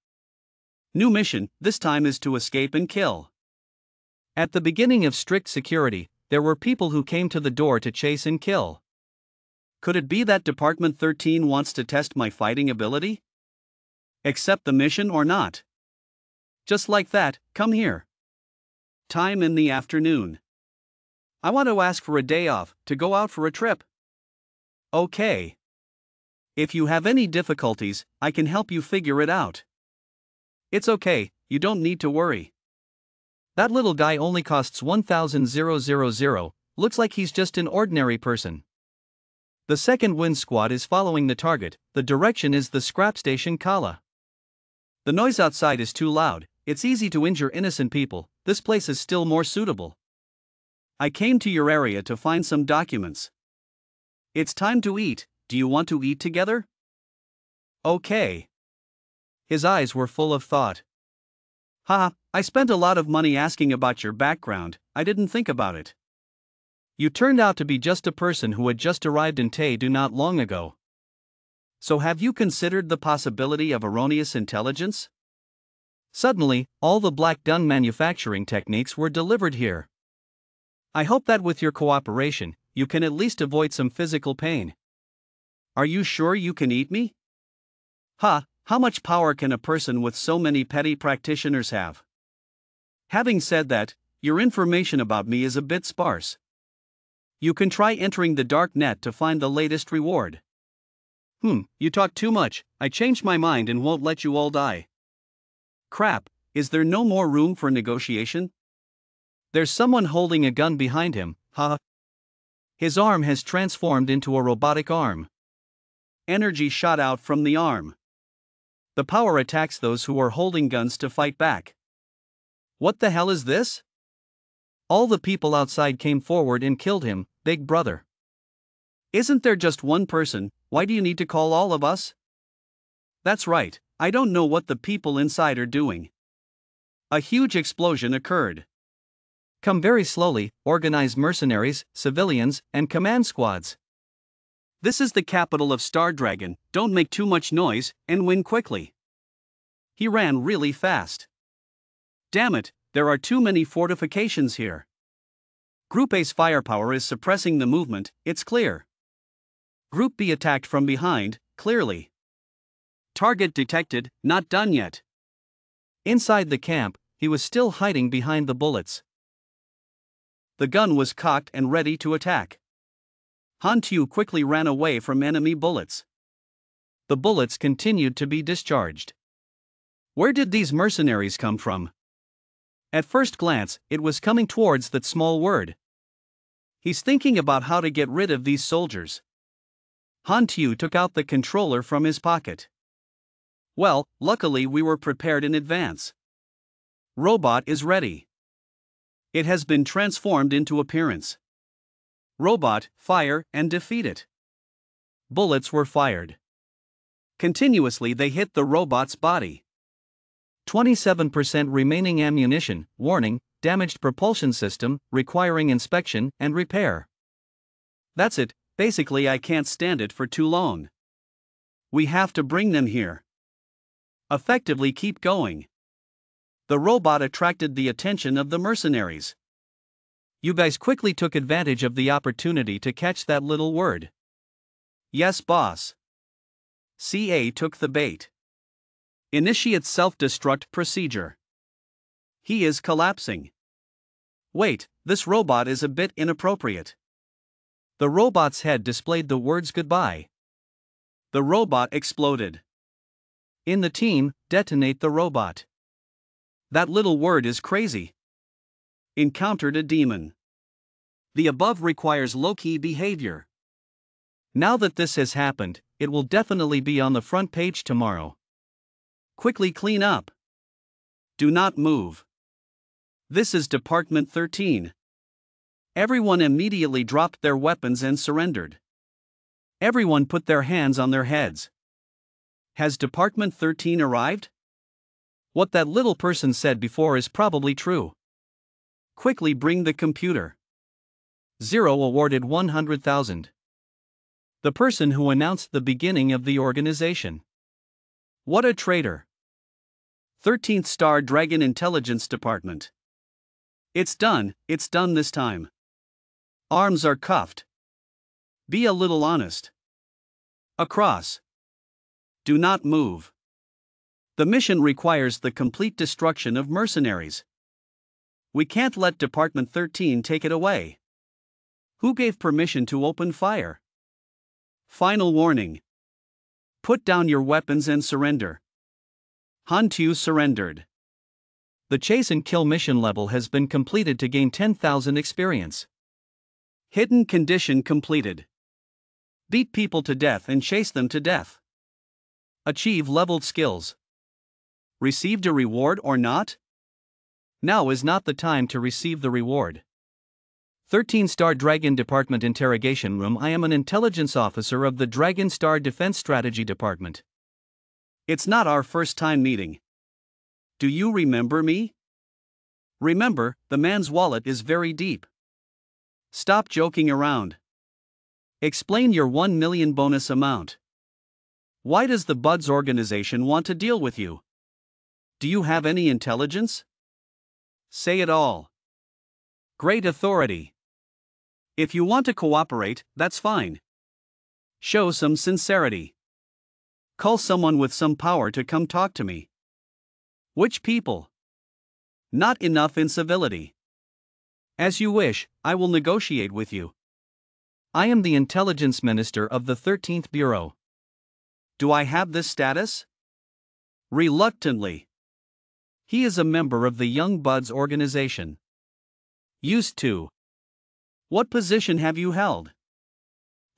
New mission, this time is to escape and kill. At the beginning of strict security, there were people who came to the door to chase and kill. Could it be that Department 13 wants to test my fighting ability? Accept the mission or not? Just like that, come here. Time in the afternoon. I want to ask for a day off, to go out for a trip. Okay. If you have any difficulties, I can help you figure it out. It's okay, you don't need to worry. That little guy only costs 1,000, looks like he's just an ordinary person. The second wind squad is following the target, the direction is the scrap station Kala. The noise outside is too loud, it's easy to injure innocent people, this place is still more suitable. I came to your area to find some documents. It's time to eat, do you want to eat together? Okay. His eyes were full of thought. I spent a lot of money asking about your background, I didn't think about it. You turned out to be just a person who had just arrived in Taedu not long ago. So have you considered the possibility of erroneous intelligence? Suddenly, all the black dung manufacturing techniques were delivered here. I hope that with your cooperation, you can at least avoid some physical pain. Are you sure you can eat me? How much power can a person with so many petty practitioners have? Having said that, your information about me is a bit sparse. You can try entering the dark net to find the latest reward. You talk too much, I changed my mind and won't let you all die. Crap, is there no more room for negotiation? There's someone holding a gun behind him, His arm has transformed into a robotic arm. Energy shot out from the arm. The power attacks those who are holding guns to fight back. What the hell is this? All the people outside came forward and killed him, big brother. Isn't there just one person, why do you need to call all of us? That's right, I don't know what the people inside are doing. A huge explosion occurred. Come very slowly, organize mercenaries, civilians, and command squads. This is the capital of Star Dragon, don't make too much noise, and win quickly. He ran really fast. Damn it, there are too many fortifications here. Group A's firepower is suppressing the movement, it's clear. Group B attacked from behind, clearly. Target detected, not done yet. Inside the camp, he was still hiding behind the bullets. The gun was cocked and ready to attack. Han Tu quickly ran away from enemy bullets. The bullets continued to be discharged. Where did these mercenaries come from? At first glance, it was coming towards that small word. He's thinking about how to get rid of these soldiers. Han Tu took out the controller from his pocket. Well, luckily we were prepared in advance. Robot is ready. It has been transformed into appearance. Robot, fire, and defeat it. Bullets were fired. Continuously they hit the robot's body. 27% remaining ammunition, warning, damaged propulsion system, requiring inspection and repair. That's it, basically I can't stand it for too long. We have to bring them here. Effectively keep going. The robot attracted the attention of the mercenaries. You guys quickly took advantage of the opportunity to catch that little word. Yes, boss. CA took the bait. Initiate self-destruct procedure. He is collapsing. Wait, this robot is a bit inappropriate. The robot's head displayed the words goodbye. The robot exploded. In the team, detonate the robot. That little word is crazy. Encountered a demon. The above requires low-key behavior. Now that this has happened, it will definitely be on the front page tomorrow. Quickly clean up. Do not move. This is Department 13. Everyone immediately dropped their weapons and surrendered. Everyone put their hands on their heads. Has Department 13 arrived? What that little person said before is probably true. Quickly bring the computer. Zero awarded 100,000. The person who announced the beginning of the organization. What a traitor. 13th Star Dragon Intelligence Department. It's done this time. Arms are cuffed. Be a little honest. Across. Do not move. The mission requires the complete destruction of mercenaries. We can't let Department 13 take it away. Who gave permission to open fire? Final warning. Put down your weapons and surrender. Hantu surrendered. The chase and kill mission level has been completed to gain 10,000 experience. Hidden condition completed. Beat people to death and chase them to death. Achieve leveled skills. Received a reward or not? Now is not the time to receive the reward. 13-Star Dragon Department Interrogation Room. I am an intelligence officer of the Dragon Star Defense Strategy Department. It's not our first time meeting. Do you remember me? Remember, the man's wallet is very deep. Stop joking around. Explain your 1 million bonus amount. Why does the Buds organization want to deal with you? Do you have any intelligence? Say it all. Great authority. If you want to cooperate, that's fine. Show some sincerity. Call someone with some power to come talk to me. Which people? Not enough incivility. As you wish, I will negotiate with you. I am the Intelligence Minister of the 13th Bureau. Do I have this status? Reluctantly. He is a member of the Young Buds organization. Used to. What position have you held?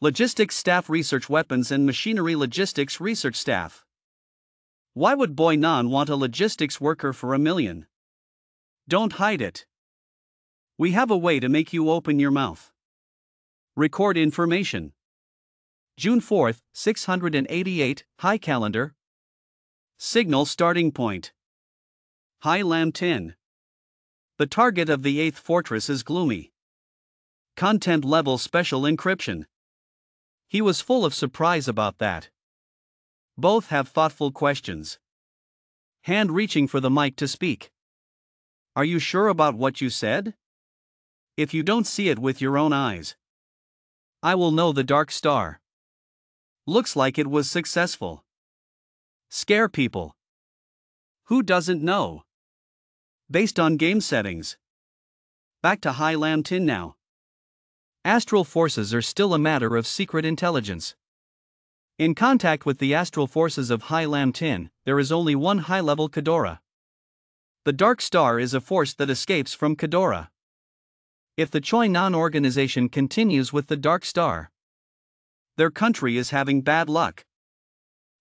Logistics Staff, Research, Weapons and Machinery, Logistics Research Staff. Why would Boy Nan want a logistics worker for 1 million? Don't hide it. We have a way to make you open your mouth. Record information. June 4th, 688, High Calendar. Signal starting point. High Lam Tin. The target of the 8th fortress is gloomy. Content level special encryption. He was full of surprise about that. Both have thoughtful questions. Hand reaching for the mic to speak. Are you sure about what you said? If you don't see it with your own eyes, I will know the Dark Star. Looks like it was successful. Scare people. Who doesn't know? Based on game settings. Back to High Lam Tin now. Astral forces are still a matter of secret intelligence. In contact with the astral forces of High Lam Tin, there is only one high-level Kadora. The Dark Star is a force that escapes from Kadora. If the Choi Nan organization continues with the Dark Star, their country is having bad luck.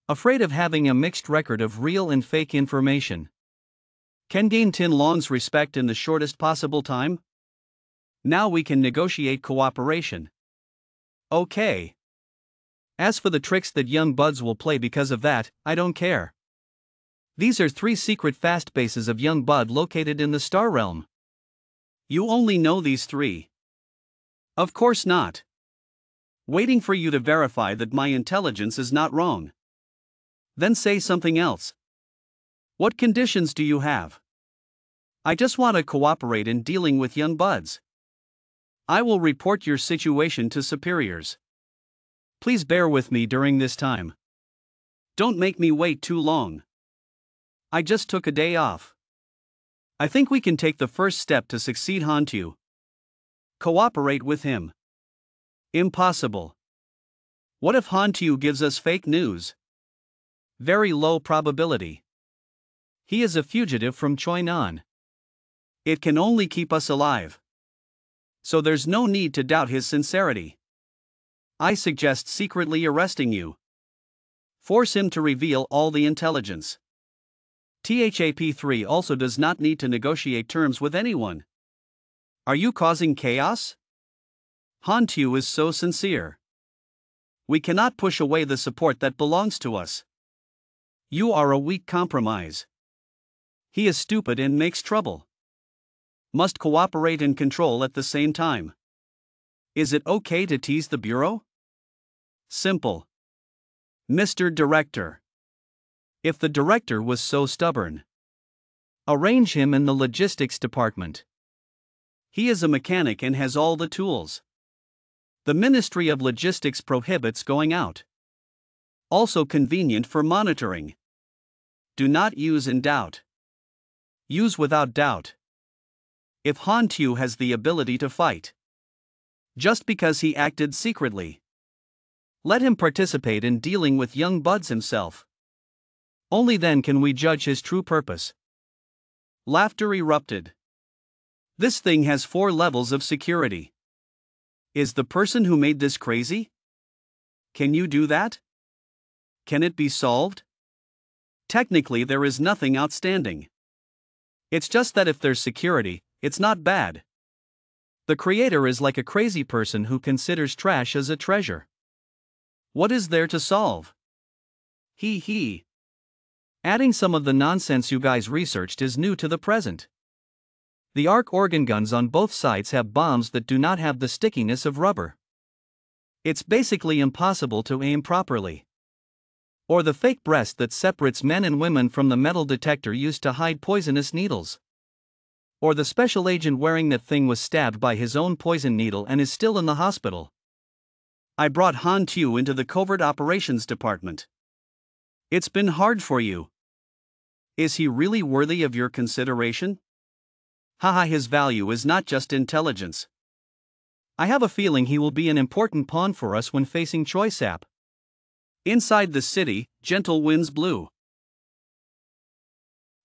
Afraid of having a mixed record of real and fake information. Can gain Tin Long's respect in the shortest possible time? Now we can negotiate cooperation. Okay. As for the tricks that young Buds will play because of that, I don't care. These are 3 secret fast bases of young Bud located in the Star Realm. You only know these 3. Of course not. Waiting for you to verify that my intelligence is not wrong. Then say something else. What conditions do you have? I just want to cooperate in dealing with young Buds. I will report your situation to superiors. Please bear with me during this time. Don't make me wait too long. I just took a day off. I think we can take the first step to succeed Hantu. Cooperate with him. Impossible. What if Hantu gives us fake news? Very low probability. He is a fugitive from Choinan. It can only keep us alive. So there's no need to doubt his sincerity. I suggest secretly arresting you. Force him to reveal all the intelligence. THAP3 also does not need to negotiate terms with anyone. Are you causing chaos? Hantu is so sincere. We cannot push away the support that belongs to us. You are a weak compromise. He is stupid and makes trouble. Must cooperate and control at the same time. Is it okay to tease the Bureau? Simple. Mr. Director. If the director was so stubborn, arrange him in the logistics department. He is a mechanic and has all the tools. The Ministry of Logistics prohibits going out. Also convenient for monitoring. Do not use in doubt. Use without doubt. If Hantu has the ability to fight, just because he acted secretly, let him participate in dealing with young buds himself. Only then can we judge his true purpose. Laughter erupted. This thing has 4 levels of security. Is the person who made this crazy? Can you do that? Can it be solved? Technically, there is nothing outstanding. It's just that if there's security, it's not bad. The creator is like a crazy person who considers trash as a treasure. What is there to solve? He. Adding some of the nonsense you guys researched is new to the present. The arc organ guns on both sides have bombs that do not have the stickiness of rubber. It's basically impossible to aim properly. Or the fake breast that separates men and women from the metal detector used to hide poisonous needles. Or the special agent wearing that thing was stabbed by his own poison needle and is still in the hospital. I brought Hantu into the Covert Operations Department. It's been hard for you. Is he really worthy of your consideration? Haha, his value is not just intelligence. I have a feeling he will be an important pawn for us when facing Choisap. Inside the city, gentle winds blew.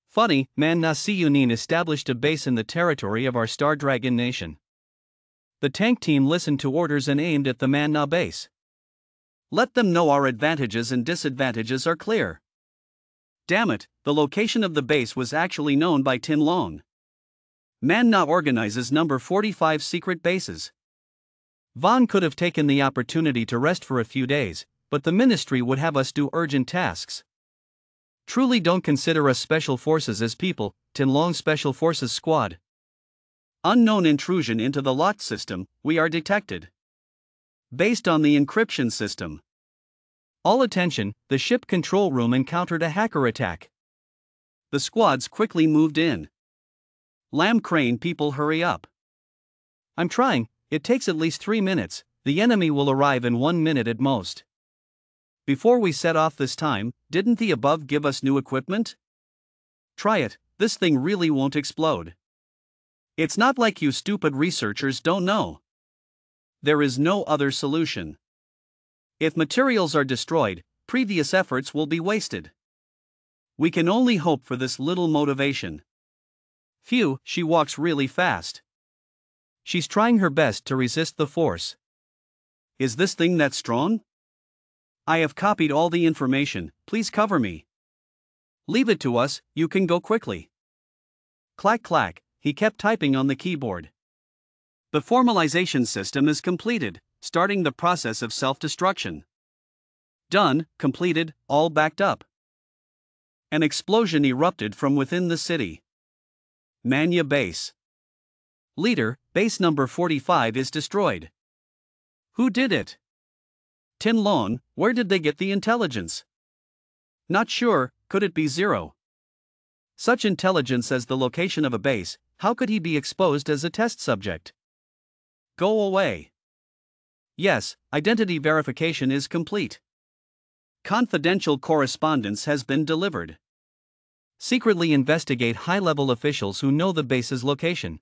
Funny, Manhwa Siyunin established a base in the territory of our Star Dragon nation. The tank team listened to orders and aimed at the Manhwa base. Let them know our advantages and disadvantages are clear. Damn it, the location of the base was actually known by Tin Long. Manhwa organizes number 45 secret bases. Vaughn could have taken the opportunity to rest for a few days, but the ministry would have us do urgent tasks. Truly don't consider us special forces as people, Tin Long Special Forces Squad. Unknown intrusion into the locked system, we are detected. Based on the encryption system. All attention, the ship control room encountered a hacker attack. The squads quickly moved in. Lamb Crane people, hurry up. I'm trying, it takes at least 3 minutes, the enemy will arrive in 1 minute at most. Before we set off this time, didn't the above give us new equipment? Try it, this thing really won't explode. It's not like you stupid researchers don't know. There is no other solution. If materials are destroyed, previous efforts will be wasted. We can only hope for this little motivation. Phew, she walks really fast. She's trying her best to resist the force. Is this thing that strong? I have copied all the information, please cover me. Leave it to us, you can go quickly. Clack clack, he kept typing on the keyboard. The formalization system is completed, starting the process of self-destruction. Done, completed, all backed up. An explosion erupted from within the city. Manhwa base. Leader, base number 45 is destroyed. Who did it? Tin Long, where did they get the intelligence? Not sure, could it be Zero? Such intelligence as the location of a base, how could he be exposed as a test subject? Go away. Yes, identity verification is complete. Confidential correspondence has been delivered. Secretly investigate high-level officials who know the base's location.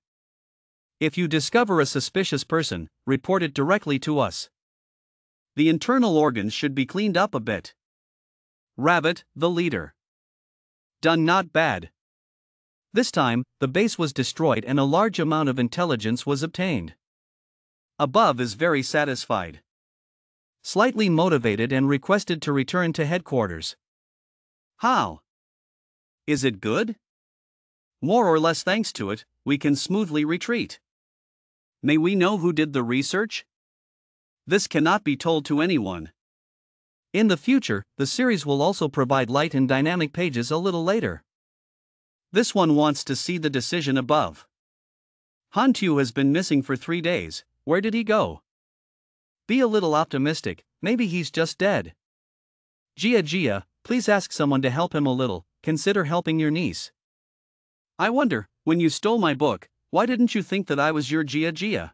If you discover a suspicious person, report it directly to us. The internal organs should be cleaned up a bit. Rabbit, the leader. Done not bad. This time, the base was destroyed and a large amount of intelligence was obtained. Above is very satisfied. Slightly motivated and requested to return to headquarters. How? Is it good? More or less thanks to it, we can smoothly retreat. May we know who did the research? This cannot be told to anyone. In the future, the series will also provide light and dynamic pages a little later. This one wants to see the decision above. Hantu has been missing for 3 days. Where did he go? Be a little optimistic, maybe he's just dead. Gia, please ask someone to help him a little, consider helping your niece. I wonder, when you stole my book, why didn't you think that I was your Gia?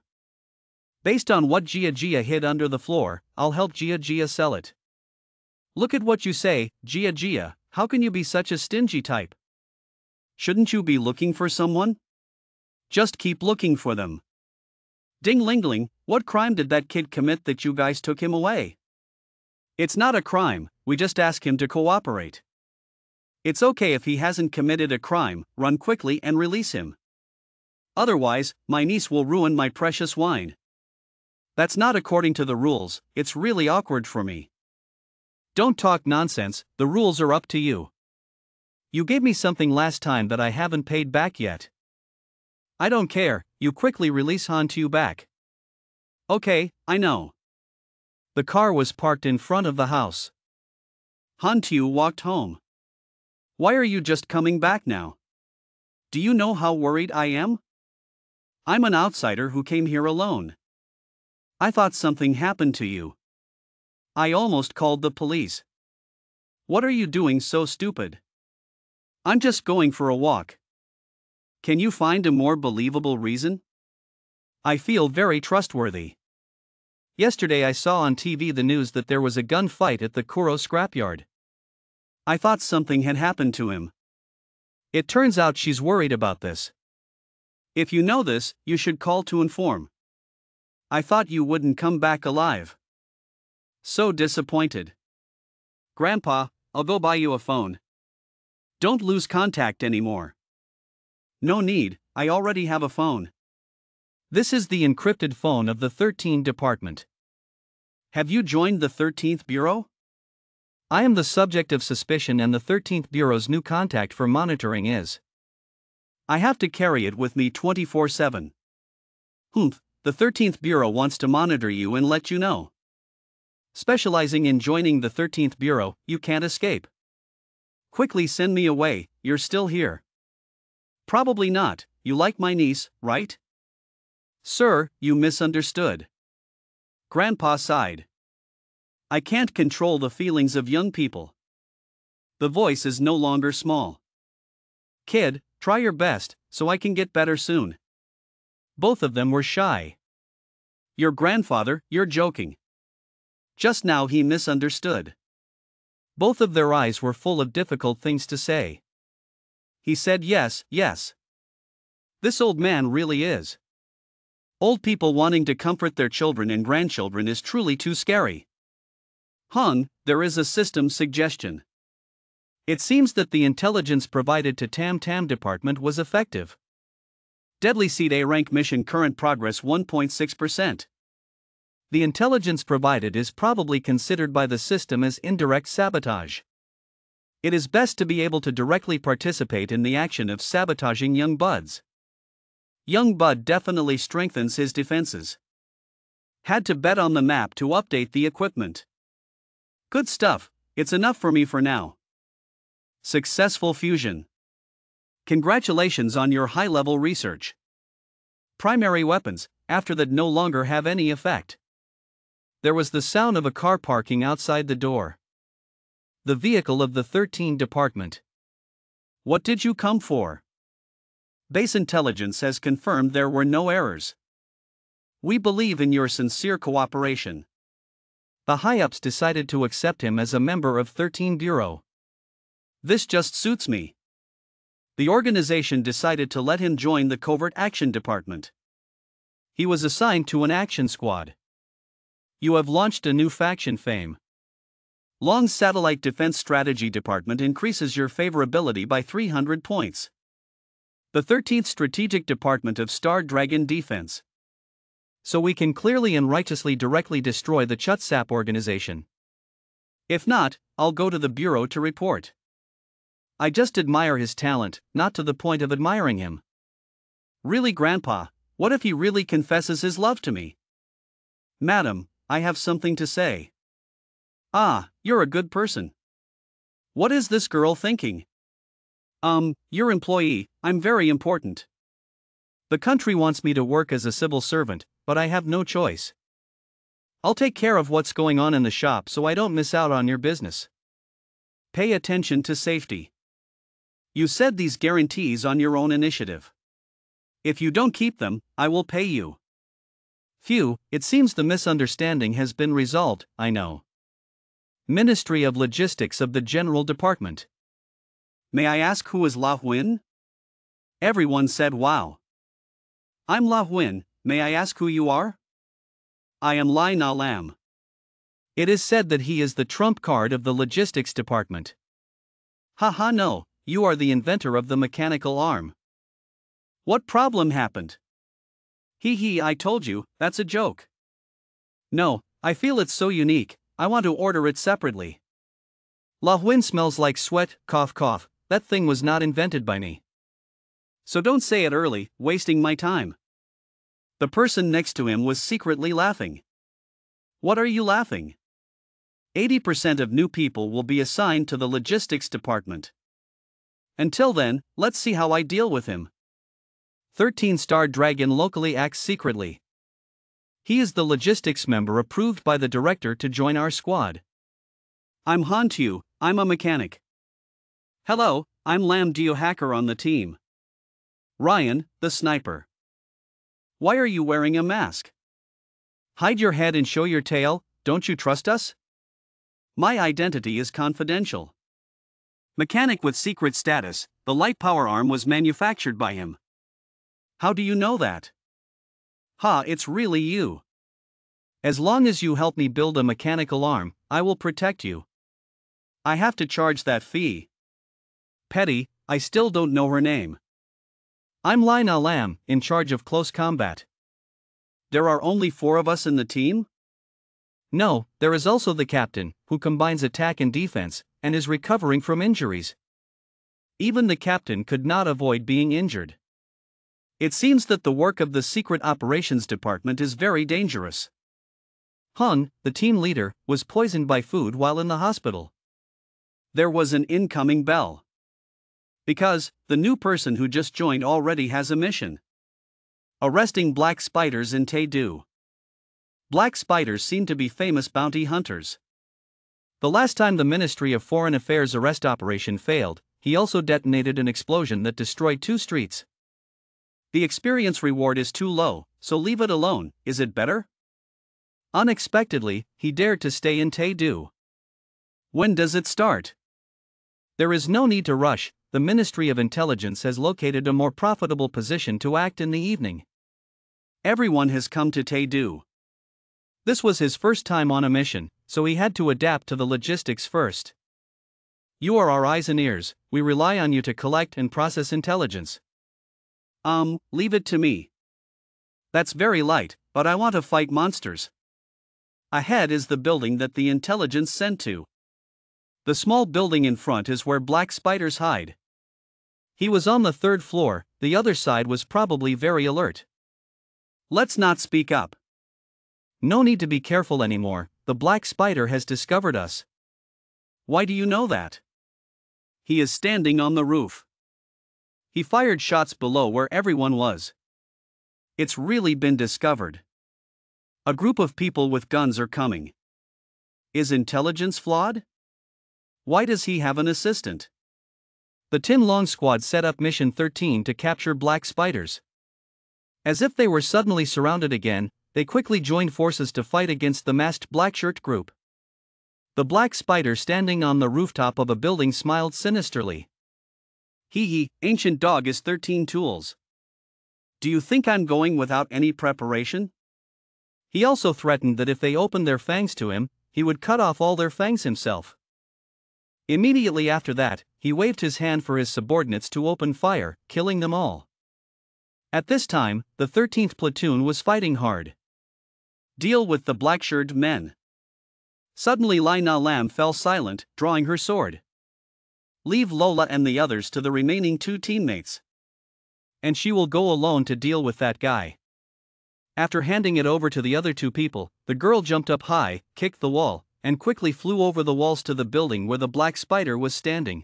Based on what Gia hid under the floor, I'll help Gia sell it. Look at what you say, Gia, how can you be such a stingy type? Shouldn't you be looking for someone? Just keep looking for them. Ding-ling-ling, what crime did that kid commit that you guys took him away? It's not a crime, we just ask him to cooperate. It's okay if he hasn't committed a crime, run quickly and release him. Otherwise, my niece will ruin my precious wine. That's not according to the rules, it's really awkward for me. Don't talk nonsense, the rules are up to you. You gave me something last time that I haven't paid back yet. I don't care, you quickly release Hantu back. Okay, I know. The car was parked in front of the house. Hantu walked home. Why are you just coming back now? Do you know how worried I am? I'm an outsider who came here alone. I thought something happened to you. I almost called the police. What are you doing so stupid? I'm just going for a walk. Can you find a more believable reason? I feel very trustworthy. Yesterday I saw on TV the news that there was a gunfight at the Kuro scrapyard. I thought something had happened to him. It turns out she's worried about this. If you know this, you should call to inform. I thought you wouldn't come back alive. So disappointed. Grandpa, I'll go buy you a phone. Don't lose contact anymore. No need, I already have a phone. This is the encrypted phone of the 13th Department. Have you joined the 13th Bureau? I am the subject of suspicion and the 13th Bureau's new contact for monitoring is. I have to carry it with me 24/7. The 13th Bureau wants to monitor you and let you know. Specializing in joining the 13th Bureau, you can't escape. Quickly send me away, you're still here. Probably not, you like my niece, right? Sir, you misunderstood. Grandpa sighed. I can't control the feelings of young people. The voice is no longer small. Kid, try your best, so I can get better soon. Both of them were shy. Your grandfather, you're joking. Just now he misunderstood. Both of their eyes were full of difficult things to say. He said yes. This old man really is. Old people wanting to comfort their children and grandchildren is truly too scary. There is a system suggestion. It seems that the intelligence provided to Tam Department was effective. Deadly Seed A rank mission current progress 1.6%. The intelligence provided is probably considered by the system as indirect sabotage. It is best to be able to directly participate in the action of sabotaging young buds. Young Bud definitely strengthens his defenses. Had to bet on the map to update the equipment. Good stuff, it's enough for me for now. Successful fusion. Congratulations on your high-level research. Primary weapons, after that no longer have any effect. There was the sound of a car parking outside the door. The vehicle of the 13th Department. What did you come for? Base intelligence has confirmed there were no errors. We believe in your sincere cooperation. The high-ups decided to accept him as a member of 13 Bureau. This just suits me. The organization decided to let him join the Covert Action Department. He was assigned to an action squad. You have launched a new faction, Fame. Long's Satellite Defense Strategy Department increases your favorability by 300 points. The 13th Strategic Department of Star Dragon Defense. So we can clearly and righteously directly destroy the Chutsap organization. If not, I'll go to the Bureau to report. I just admire his talent, not to the point of admiring him. Really, Grandpa, what if he really confesses his love to me? Madam, I have something to say. Ah, you're a good person. What is this girl thinking? Your employee, I'm very important. The country wants me to work as a civil servant, but I have no choice. I'll take care of what's going on in the shop so I don't miss out on your business. Pay attention to safety. You said these guarantees on your own initiative. If you don't keep them, I will pay you. Phew, it seems the misunderstanding has been resolved, I know. Ministry of Logistics of the General Department. May I ask who is La Huin? Everyone said wow. I'm La Huin, may I ask who you are? I am Lai Na Lam. It is said that he is the trump card of the Logistics Department. Haha, no, you are the inventor of the mechanical arm. What problem happened? Hee, I told you, that's a joke. No, I feel it's so unique, I want to order it separately. La Huin smells like sweat, cough cough, that thing was not invented by me. So don't say it early, wasting my time. The person next to him was secretly laughing. What are you laughing? 80% of new people will be assigned to the logistics department. Until then, let's see how I deal with him. 13-star dragon locally acts secretly. He is the logistics member approved by the director to join our squad. I'm Han Tu, I'm a mechanic. Hello, I'm Lam Geohacker on the team. Ryan, the sniper. Why are you wearing a mask? Hide your head and show your tail, don't you trust us? My identity is confidential. Mechanic with secret status, the light power arm was manufactured by him. How do you know that? Ha, it's really you. As long as you help me build a mechanical arm, I will protect you. I have to charge that fee. Petty, I still don't know her name. I'm Lai Na Lam, in charge of close combat. There are only 4 of us in the team? No, there is also the captain, who combines attack and defense, and is recovering from injuries. Even the captain could not avoid being injured. It seems that the work of the Secret Operations Department is very dangerous. Hung, the team leader, was poisoned by food while in the hospital. There was an incoming bell. Because, the new person who just joined already has a mission. Arresting black spiders in Taedu. Black spiders seem to be famous bounty hunters. The last time the Ministry of Foreign Affairs arrest operation failed, he also detonated an explosion that destroyed 2 streets. The experience reward is too low, so leave it alone, is it better? Unexpectedly, he dared to stay in Taedu. When does it start? There is no need to rush, the Ministry of Intelligence has located a more profitable position to act in the evening. Everyone has come to Taedu. This was his first time on a mission, so he had to adapt to the logistics first. You are our eyes and ears, we rely on you to collect and process intelligence. Leave it to me. That's very light, but I want to fight monsters. Ahead is the building that the intelligence sent to. The small building in front is where black spiders hide. He was on the 3rd floor, the other side was probably very alert. Let's not speak up. No need to be careful anymore, the black spider has discovered us. Why do you know that? He is standing on the roof. He fired shots below where everyone was. It's really been discovered. A group of people with guns are coming. Is intelligence flawed? Why does he have an assistant? The Tin Long Squad set up Mission 13 to capture black spiders. As if they were suddenly surrounded again, they quickly joined forces to fight against the masked black shirt group. The black spider standing on the rooftop of a building smiled sinisterly. Hee hee, ancient dog is 13 tools. Do you think I'm going without any preparation? He also threatened that if they opened their fangs to him, he would cut off all their fangs himself. Immediately after that, he waved his hand for his subordinates to open fire, killing them all. At this time, the 13th platoon was fighting hard. Deal with the black-shirted men. Suddenly Lai Na Lam fell silent, drawing her sword. Leave Lola and the others to the remaining 2 teammates. And she will go alone to deal with that guy. After handing it over to the other 2 people, the girl jumped up high, kicked the wall, and quickly flew over the walls to the building where the black spider was standing.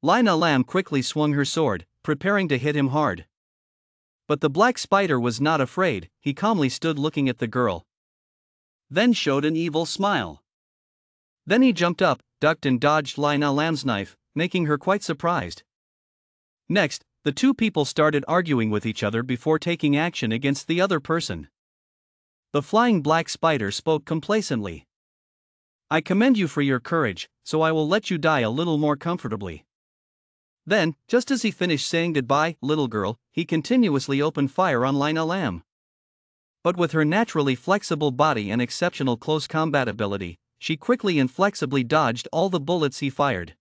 Lai Na Lam quickly swung her sword, preparing to hit him hard. But the black spider was not afraid, he calmly stood looking at the girl. Then showed an evil smile. Then he jumped up, ducked and dodged Lai Na Lam's knife, making her quite surprised. Next, the 2 people started arguing with each other before taking action against the other person. The flying black spider spoke complacently. I commend you for your courage, so I will let you die a little more comfortably. Then, just as he finished saying goodbye, little girl, he continuously opened fire on Lai Na Lam. But with her naturally flexible body and exceptional close combat ability, she quickly and flexibly dodged all the bullets he fired.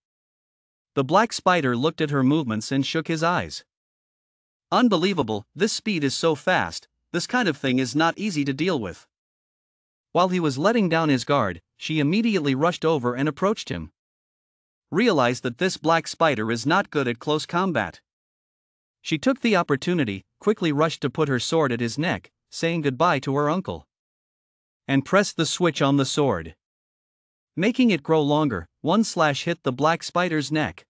The black spider looked at her movements and shook his eyes. Unbelievable, this speed is so fast, this kind of thing is not easy to deal with. While he was letting down his guard, she immediately rushed over and approached him. Realized that this black spider is not good at close combat. She took the opportunity, quickly rushed to put her sword at his neck, saying goodbye to her uncle. And pressed the switch on the sword. Making it grow longer, one slash hit the black spider's neck,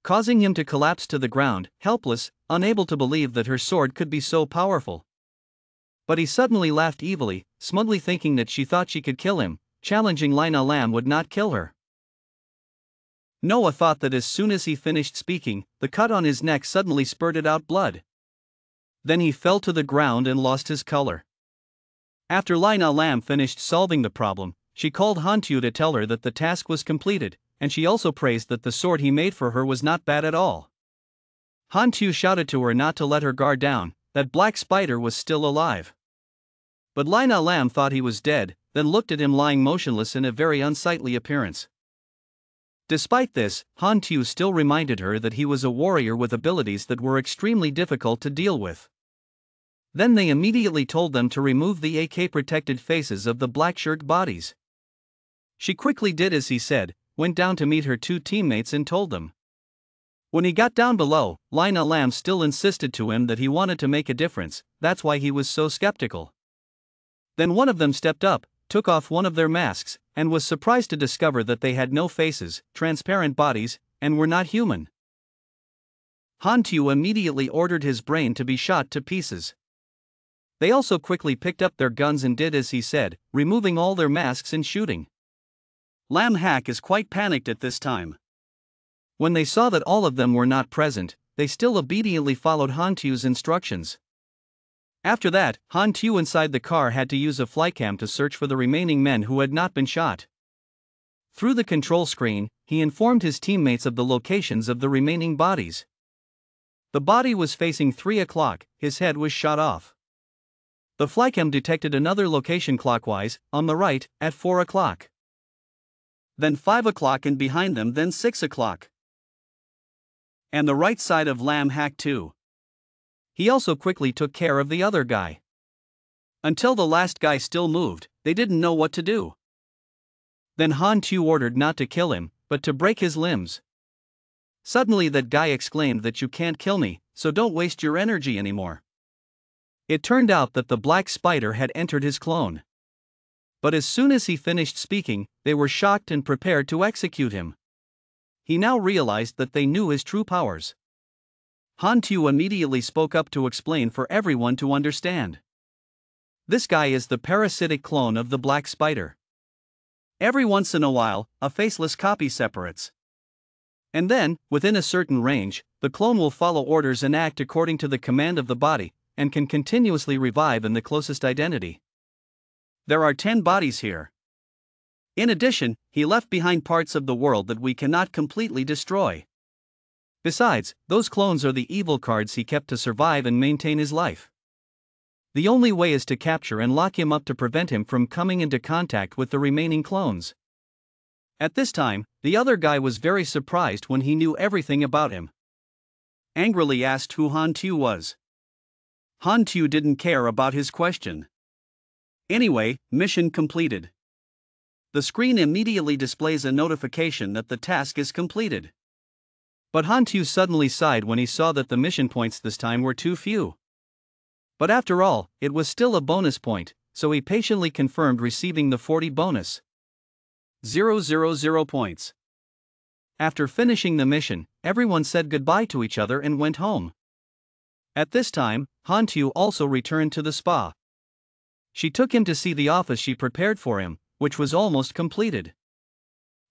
causing him to collapse to the ground, helpless, unable to believe that her sword could be so powerful. But he suddenly laughed evilly, smugly thinking that she thought she could kill him, challenging Lai Na Lam would not kill her. Noah thought that as soon as he finished speaking, the cut on his neck suddenly spurted out blood. Then he fell to the ground and lost his color. After Lai Na Lam finished solving the problem, she called Han Tu to tell her that the task was completed, and she also praised that the sword he made for her was not bad at all. Han Tu shouted to her not to let her guard down, that black spider was still alive. But Lai Na Lam thought he was dead, then looked at him lying motionless in a very unsightly appearance. Despite this, Han Tu still reminded her that he was a warrior with abilities that were extremely difficult to deal with. Then they immediately told them to remove the AK-protected faces of the black-shirt bodies. She quickly did as he said, went down to meet her 2 teammates and told them. When he got down below, Lai Na Lam still insisted to him that he wanted to make a difference, that's why he was so skeptical. Then one of them stepped up, took off one of their masks, and was surprised to discover that they had no faces, transparent bodies, and were not human. Han Tu immediately ordered his brain to be shot to pieces. They also quickly picked up their guns and did as he said, removing all their masks and shooting. Lam Hak is quite panicked at this time. When they saw that all of them were not present, they still obediently followed Han Tu's instructions. After that, Han Tu inside the car had to use a flycam to search for the remaining men who had not been shot. Through the control screen, he informed his teammates of the locations of the remaining bodies. The body was facing 3 o'clock, his head was shot off. The flycam detected another location clockwise, on the right, at 4 o'clock. Then 5 o'clock and behind them, then 6 o'clock. And the right side of Lam Hak too. He also quickly took care of the other guy. Until the last guy still moved, they didn't know what to do. Then Han Tu ordered not to kill him, but to break his limbs. Suddenly that guy exclaimed that you can't kill me, so don't waste your energy anymore. It turned out that the black spider had entered his clone. But as soon as he finished speaking, they were shocked and prepared to execute him. He now realized that they knew his true powers. Han Tu immediately spoke up to explain for everyone to understand. This guy is the parasitic clone of the black spider. Every once in a while, a faceless copy separates. And then, within a certain range, the clone will follow orders and act according to the command of the body, and can continuously revive in the closest identity. There are 10 bodies here. In addition, he left behind parts of the world that we cannot completely destroy. Besides, those clones are the evil cards he kept to survive and maintain his life. The only way is to capture and lock him up to prevent him from coming into contact with the remaining clones. At this time, the other guy was very surprised when he knew everything about him. Angrily asked who Han Tu was. Han Tu didn't care about his question. Anyway, mission completed. The screen immediately displays a notification that the task is completed. But Han Tu suddenly sighed when he saw that the mission points this time were too few. But after all, it was still a bonus point, so he patiently confirmed receiving the 40 bonus. 000 points. After finishing the mission, everyone said goodbye to each other and went home. At this time, Han Tu also returned to the spa. She took him to see the office she prepared for him, which was almost completed.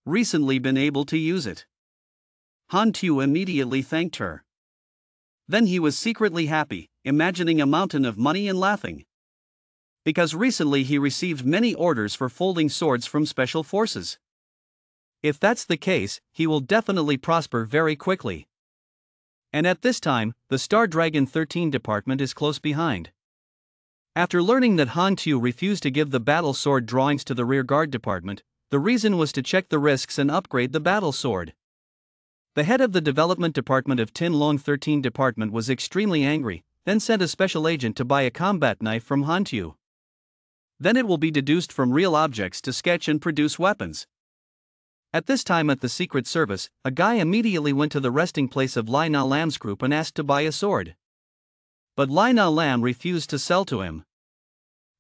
Recently been able to use it. Han Tu immediately thanked her. Then he was secretly happy, imagining a mountain of money and laughing. Because recently he received many orders for folding swords from special forces. If that's the case, he will definitely prosper very quickly. And at this time, the Star Dragon 13 department is close behind. After learning that Han Tu refused to give the battle sword drawings to the rear guard department, the reason was to check the risks and upgrade the battle sword. The head of the development department of Tin Long 13 department was extremely angry, then sent a special agent to buy a combat knife from Han Tu. Then it will be deduced from real objects to sketch and produce weapons. At this time at the Secret Service, a guy immediately went to the resting place of Lai Na Lam's group and asked to buy a sword. But Lai Na Lam refused to sell to him.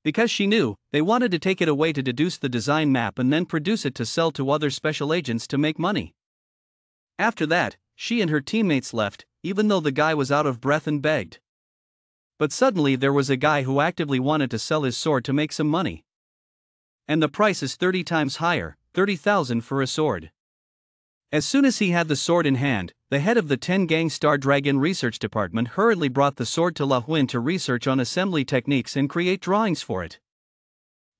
Because she knew, they wanted to take it away to deduce the design map and then produce it to sell to other special agents to make money. After that, she and her teammates left, even though the guy was out of breath and begged. But suddenly there was a guy who actively wanted to sell his sword to make some money. And the price is 30 times higher, 30,000 for a sword. As soon as he had the sword in hand, the head of the 10 Gang Star Dragon Research Department hurriedly brought the sword to La Huin to research on assembly techniques and create drawings for it.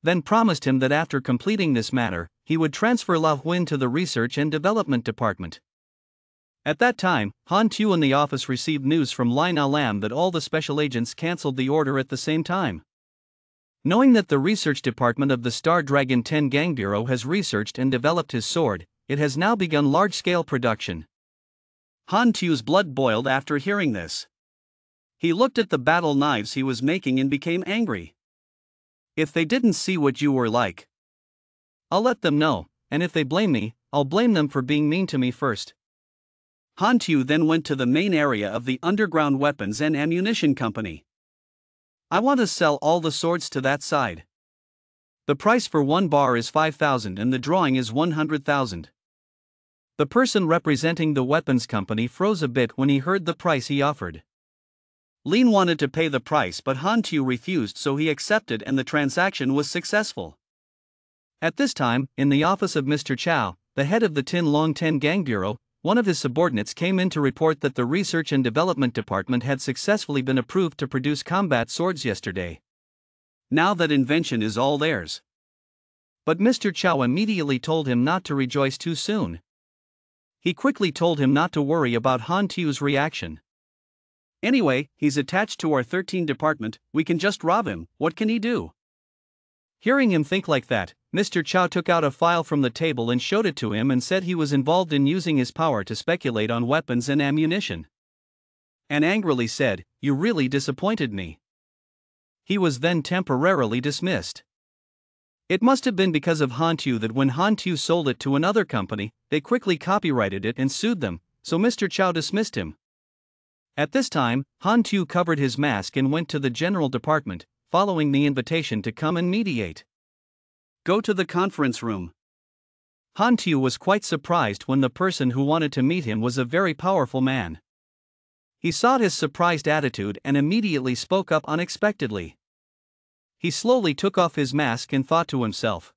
Then promised him that after completing this matter, he would transfer La Huin to the Research and Development Department. At that time, Han Tu in the office received news from Lai Na Lam that all the special agents cancelled the order at the same time. Knowing that the research department of the Star Dragon 10 Gang Bureau has researched and developed his sword, it has now begun large-scale production. Han Tu's blood boiled after hearing this. He looked at the battle knives he was making and became angry. If they didn't see what you were like, I'll let them know, and if they blame me, I'll blame them for being mean to me first. Han Tu then went to the main area of the Underground Weapons and Ammunition Company. I want to sell all the swords to that side. The price for one bar is 5,000 and the drawing is 100,000. The person representing the weapons company froze a bit when he heard the price he offered. Lin wanted to pay the price but Han Tu refused, so he accepted and the transaction was successful. At this time, in the office of Mr. Xiao, the head of the Tin Long 10 Gang Bureau, one of his subordinates came in to report that the Research and Development Department had successfully been approved to produce combat swords yesterday. Now that invention is all theirs. But Mr. Xiao immediately told him not to rejoice too soon. He quickly told him not to worry about Han Tu's reaction. Anyway, he's attached to our 13 department, we can just rob him, what can he do? Hearing him think like that, Mr. Xiao took out a file from the table and showed it to him and said he was involved in using his power to speculate on weapons and ammunition. And angrily said, "You really disappointed me." He was then temporarily dismissed. It must have been because of Han Tu that when Han Tu sold it to another company, they quickly copyrighted it and sued them, so Mr. Xiao dismissed him. At this time, Han Tu covered his mask and went to the general department, following the invitation to come and mediate. Go to the conference room. Han Tu was quite surprised when the person who wanted to meet him was a very powerful man. He saw his surprised attitude and immediately spoke up unexpectedly. He slowly took off his mask and thought to himself,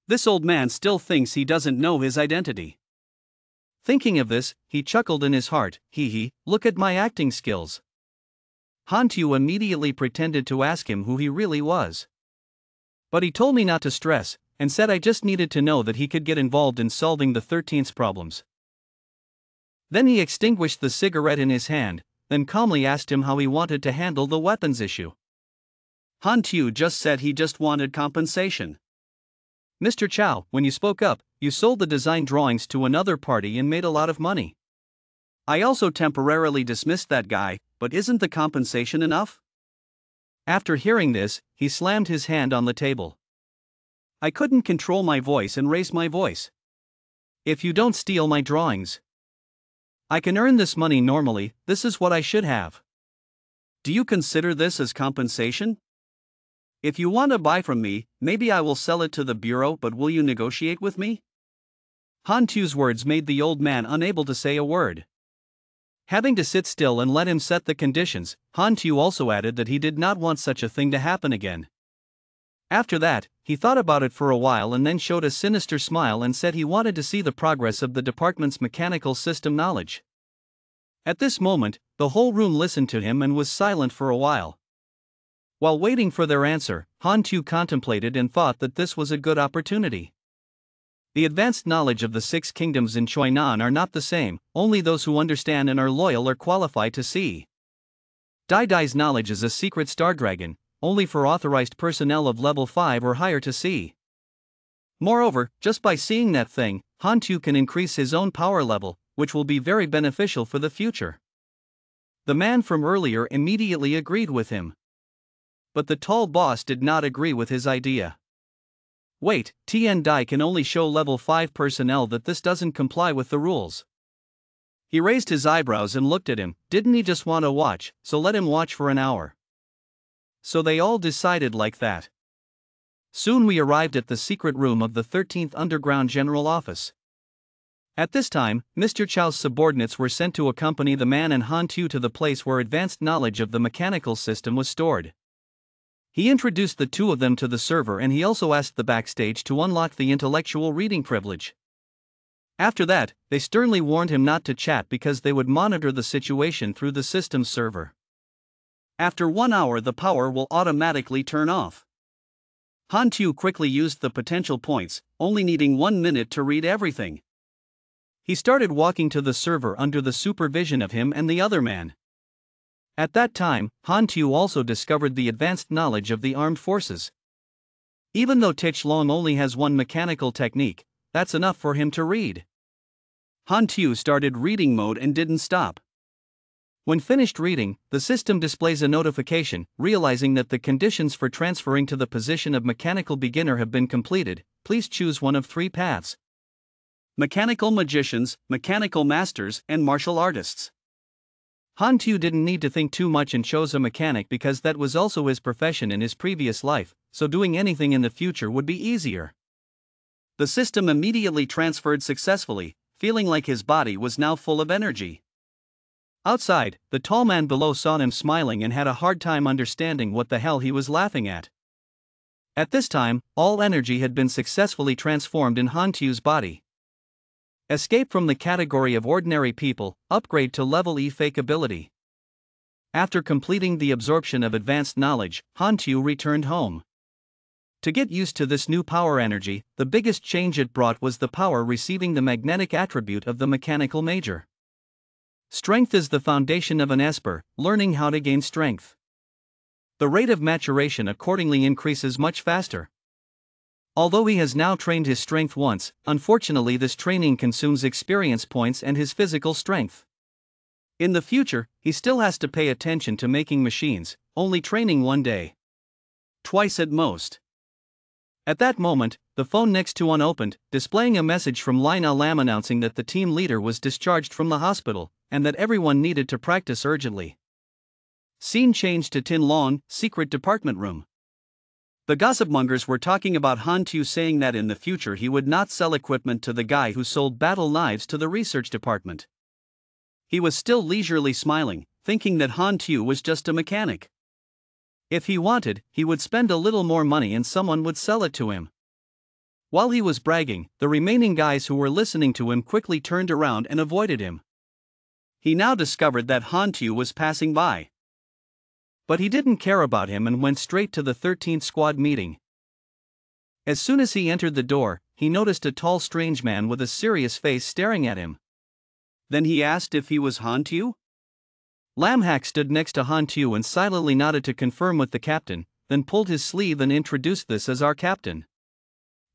"This old man still thinks he doesn't know his identity." Thinking of this, he chuckled in his heart, look at my acting skills." Han Tu immediately pretended to ask him who he really was. But he told me not to stress, and said I just needed to know that he could get involved in solving the 13th's problems. Then he extinguished the cigarette in his hand, then calmly asked him how he wanted to handle the weapons issue. Han Tu just said he just wanted compensation. Mr. Xiao, when you spoke up, you sold the design drawings to another party and made a lot of money. I also temporarily dismissed that guy, but isn't the compensation enough? After hearing this, he slammed his hand on the table. I couldn't control my voice and raised my voice. If you don't steal my drawings, I can earn this money normally. This is what I should have. Do you consider this as compensation? If you want to buy from me, maybe I will sell it to the bureau, but will you negotiate with me? Han Tu's words made the old man unable to say a word. Having to sit still and let him set the conditions, Han Tu also added that he did not want such a thing to happen again. After that, he thought about it for a while and then showed a sinister smile and said he wanted to see the progress of the department's mechanical system knowledge. At this moment, the whole room listened to him and was silent for a while. While waiting for their answer, Han Tu contemplated and thought that this was a good opportunity. The advanced knowledge of the 6 kingdoms in Choinan are not the same, only those who understand and are loyal are qualified to see. Dai Dai's knowledge is a secret star dragon, only for authorized personnel of level 5 or higher to see. Moreover, just by seeing that thing, Han Tu can increase his own power level, which will be very beneficial for the future. The man from earlier immediately agreed with him. But the tall boss did not agree with his idea. Wait, Tian Dai can only show level 5 personnel that this doesn't comply with the rules. He raised his eyebrows and looked at him. Didn't he just want to watch, so let him watch for an hour. So they all decided like that. Soon we arrived at the secret room of the 13th Underground General Office. At this time, Mr. Chao's subordinates were sent to accompany the man and Han Tu to the place where advanced knowledge of the mechanical system was stored. He introduced the two of them to the server and he also asked the backstage to unlock the intellectual reading privilege. After that, they sternly warned him not to chat because they would monitor the situation through the system's server. After 1 hour the power will automatically turn off. Han Tu quickly used the potential points, only needing 1 minute to read everything. He started walking to the server under the supervision of him and the other man. At that time, Han Tu also discovered the advanced knowledge of the armed forces. Even though Tich Long only has 1 mechanical technique, that's enough for him to read. Han Tu started reading mode and didn't stop. When finished reading, the system displays a notification, realizing that the conditions for transferring to the position of mechanical beginner have been completed. Please choose one of 3 paths: mechanical magicians, mechanical masters, and martial artists. Han Tu didn't need to think too much and chose a mechanic because that was also his profession in his previous life, so doing anything in the future would be easier. The system immediately transferred successfully, feeling like his body was now full of energy. Outside, the tall man below saw him smiling and had a hard time understanding what the hell he was laughing at. At this time, all energy had been successfully transformed in Han Tu's body. Escape from the category of ordinary people, upgrade to level E fake ability. After completing the absorption of advanced knowledge, Han Tu returned home. To get used to this new power energy, the biggest change it brought was the power receiving the magnetic attribute of the mechanical major. Strength is the foundation of an esper, learning how to gain strength. The rate of maturation accordingly increases much faster. Although he has now trained his strength once, unfortunately this training consumes experience points and his physical strength. In the future, he still has to pay attention to making machines, only training 1 day. Twice at most. At that moment, the phone next to unopened, displaying a message from Lina Lam announcing that the team leader was discharged from the hospital, and that everyone needed to practice urgently. Scene changed to Tin Long, secret department room. The gossipmongers were talking about Han Tu saying that in the future he would not sell equipment to the guy who sold battle knives to the research department. He was still leisurely smiling, thinking that Han Tu was just a mechanic. If he wanted, he would spend a little more money and someone would sell it to him. While he was bragging, the remaining guys who were listening to him quickly turned around and avoided him. He now discovered that Han Tu was passing by. But he didn't care about him and went straight to the 13th squad meeting. As soon as he entered the door, he noticed a tall strange man with a serious face staring at him. Then he asked if he was Han Tu. Lam Hak stood next to Han Tu and silently nodded to confirm with the captain, then pulled his sleeve and introduced this as our captain.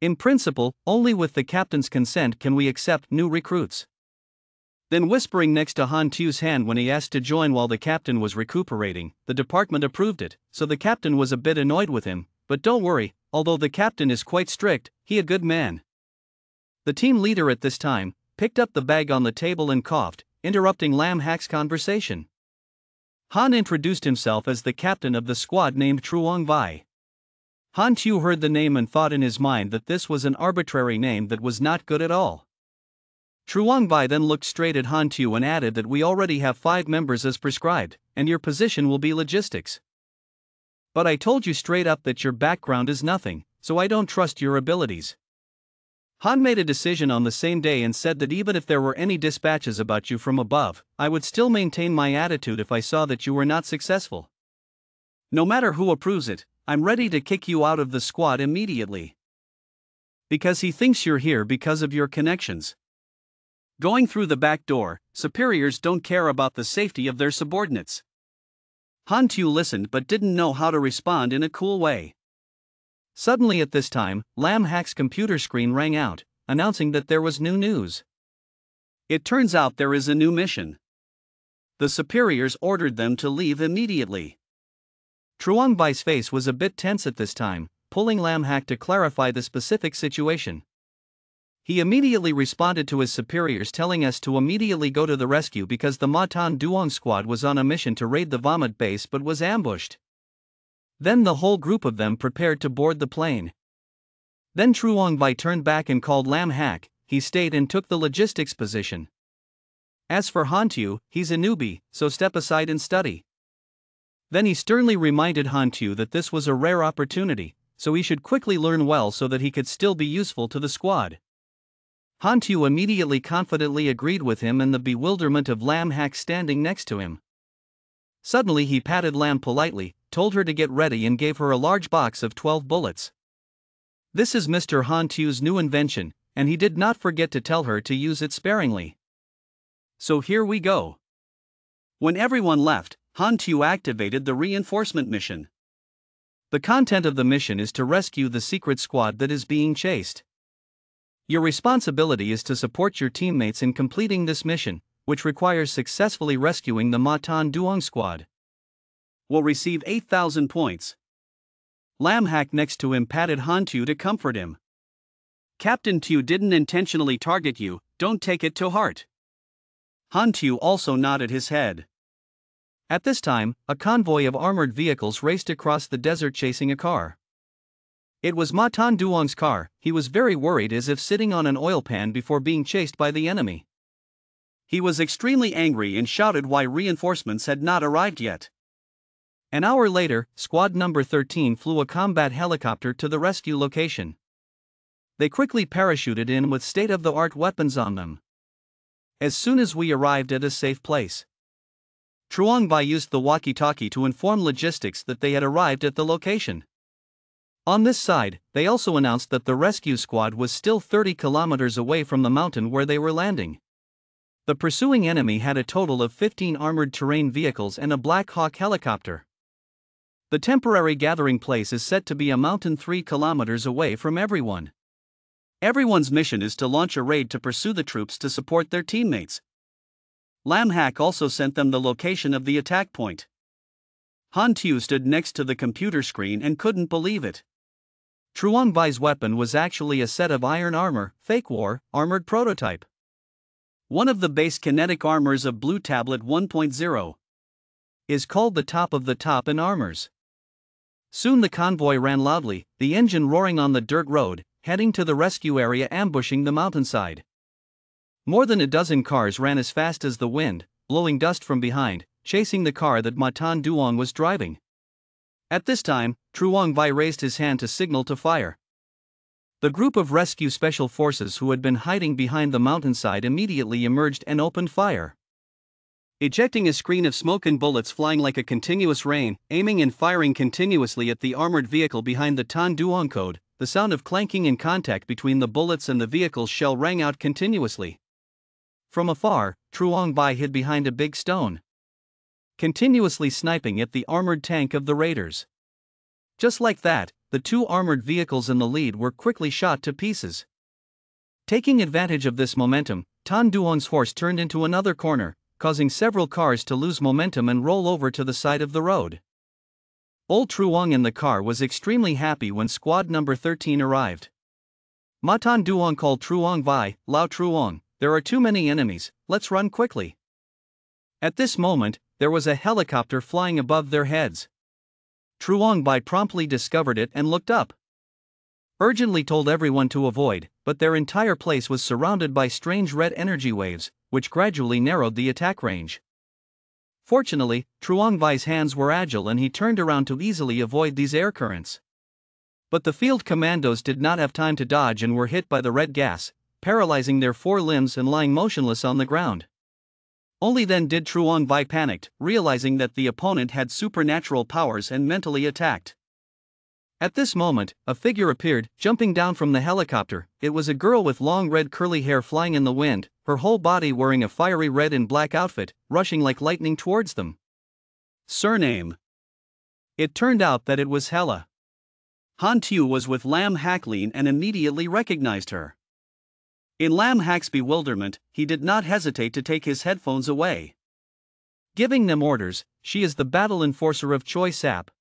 In principle, only with the captain's consent can we accept new recruits. Then whispering next to Han Tu's hand when he asked to join while the captain was recuperating, the department approved it, so the captain was a bit annoyed with him, but don't worry, although the captain is quite strict, he a good man. The team leader at this time picked up the bag on the table and coughed, interrupting Lam Hak's conversation. Han introduced himself as the captain of the squad named Truong Vai. Han Tu heard the name and thought in his mind that this was an arbitrary name that was not good at all. Truong Vai then looked straight at Han Tu and added that we already have 5 members as prescribed, and your position will be logistics. But I told you straight up that your background is nothing, so I don't trust your abilities. Han made a decision on the same day and said that even if there were any dispatches about you from above, I would still maintain my attitude if I saw that you were not successful. No matter who approves it, I'm ready to kick you out of the squad immediately. Because he thinks you're here because of your connections. Going through the back door, superiors don't care about the safety of their subordinates. Han Tu listened but didn't know how to respond in a cool way. Suddenly at this time, Lam Hak's computer screen rang out, announcing that there was new news. It turns out there is a new mission. The superiors ordered them to leave immediately. Truong Vai's face was a bit tense at this time, pulling Lam Hak to clarify the specific situation. He immediately responded to his superiors telling us to immediately go to the rescue because the Matan Duong squad was on a mission to raid the vomit base but was ambushed. Then the whole group of them prepared to board the plane. Then Truong Vai turned back and called Lam Hak. He stayed and took the logistics position. As for Han Tu, he's a newbie, so step aside and study. Then he sternly reminded Han Tu that this was a rare opportunity, so he should quickly learn well so that he could still be useful to the squad. Han Tu immediately confidently agreed with him and the bewilderment of Lam Hak standing next to him. Suddenly he patted Lam politely, told her to get ready and gave her a large box of 12 bullets. This is Mr. Han Tu's new invention, and he did not forget to tell her to use it sparingly. So here we go. When everyone left, Han Tu activated the reinforcement mission. The content of the mission is to rescue the secret squad that is being chased. Your responsibility is to support your teammates in completing this mission, which requires successfully rescuing the Matan Duong squad. Will receive 8,000 points. Lam Hak next to him patted Han Tu to comfort him. Captain Tu didn't intentionally target you, don't take it to heart. Han Tu also nodded his head. At this time, a convoy of armored vehicles raced across the desert chasing a car. It was Matan Duong's car. He was very worried as if sitting on an oil pan before being chased by the enemy. He was extremely angry and shouted why reinforcements had not arrived yet. An hour later, squad number 13 flew a combat helicopter to the rescue location. They quickly parachuted in with state-of-the-art weapons on them. As soon as we arrived at a safe place, Truong Vai used the walkie-talkie to inform logistics that they had arrived at the location. On this side, they also announced that the rescue squad was still 30 kilometers away from the mountain where they were landing. The pursuing enemy had a total of 15 armored terrain vehicles and a Black Hawk helicopter. The temporary gathering place is set to be a mountain 3 kilometers away from everyone. Everyone's mission is to launch a raid to pursue the troops to support their teammates. Lam Hak also sent them the location of the attack point. Han Tu stood next to the computer screen and couldn't believe it. Truong Vai's weapon was actually a set of iron armor, fake war, armored prototype. One of the base kinetic armors of Blue Tablet 1.0 is called the top of the top in armors. Soon the convoy ran loudly, the engine roaring on the dirt road, heading to the rescue area ambushing the mountainside. More than a dozen cars ran as fast as the wind, blowing dust from behind, chasing the car that Matan Duong was driving. At this time, Truong Vai raised his hand to signal to fire. The group of rescue special forces who had been hiding behind the mountainside immediately emerged and opened fire, ejecting a screen of smoke and bullets flying like a continuous rain, aiming and firing continuously at the armored vehicle behind the Tan Duong code. The sound of clanking and contact between the bullets and the vehicle's shell rang out continuously. From afar, Truong Bai hid behind a big stone, continuously sniping at the armored tank of the raiders. Just like that, the two armored vehicles in the lead were quickly shot to pieces. Taking advantage of this momentum, Tan Duong's horse turned into another corner, causing several cars to lose momentum and roll over to the side of the road. Old Truong in the car was extremely happy when squad number 13 arrived. Ma Tan Duong called Truong Vai, Lao Truong, there are too many enemies, let's run quickly. At this moment, there was a helicopter flying above their heads. Truong Bai promptly discovered it and looked up. Urgently told everyone to avoid, but their entire place was surrounded by strange red energy waves, which gradually narrowed the attack range. Fortunately, Truong Vai's hands were agile and he turned around to easily avoid these air currents. But the field commandos did not have time to dodge and were hit by the red gas, paralyzing their four limbs and lying motionless on the ground. Only then did Truong Vai panicked, realizing that the opponent had supernatural powers and mentally attacked. At this moment, a figure appeared, jumping down from the helicopter. It was a girl with long red curly hair flying in the wind, her whole body wearing a fiery red and black outfit, rushing like lightning towards them. Surname. It turned out that it was Hela. Han Tu was with Lam Haklin and immediately recognized her. In Lam Hak's bewilderment, he did not hesitate to take his headphones away. Giving them orders, she is the battle enforcer of Choi Sap.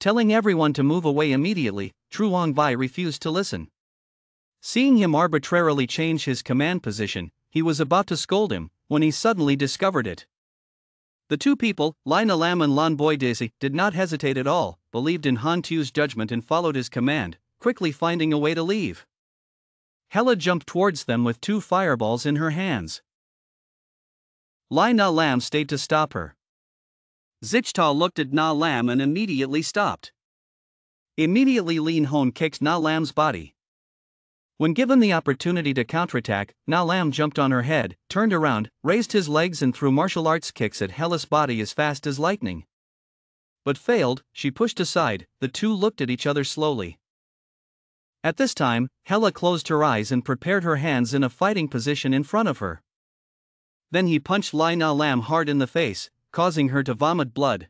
Telling everyone to move away immediately, Truong Vai refused to listen. Seeing him arbitrarily change his command position, he was about to scold him, when he suddenly discovered it. The two people, Lai Na Lam and Lan Boy Daisy, did not hesitate at all, believed in Han Tu's judgment and followed his command, quickly finding a way to leave. Hela jumped towards them with two fireballs in her hands. Lai Na Lam stayed to stop her. Zichta looked at Na Lam and immediately stopped. Immediately Lin Hon kicked Na Lam's body. When given the opportunity to counterattack, Na Lam jumped on her head, turned around, raised his legs and threw martial arts kicks at Hela's body as fast as lightning. But failed, she pushed aside, the two looked at each other slowly. At this time, Hela closed her eyes and prepared her hands in a fighting position in front of her. Then he punched Lai Na Lam hard in the face, causing her to vomit blood.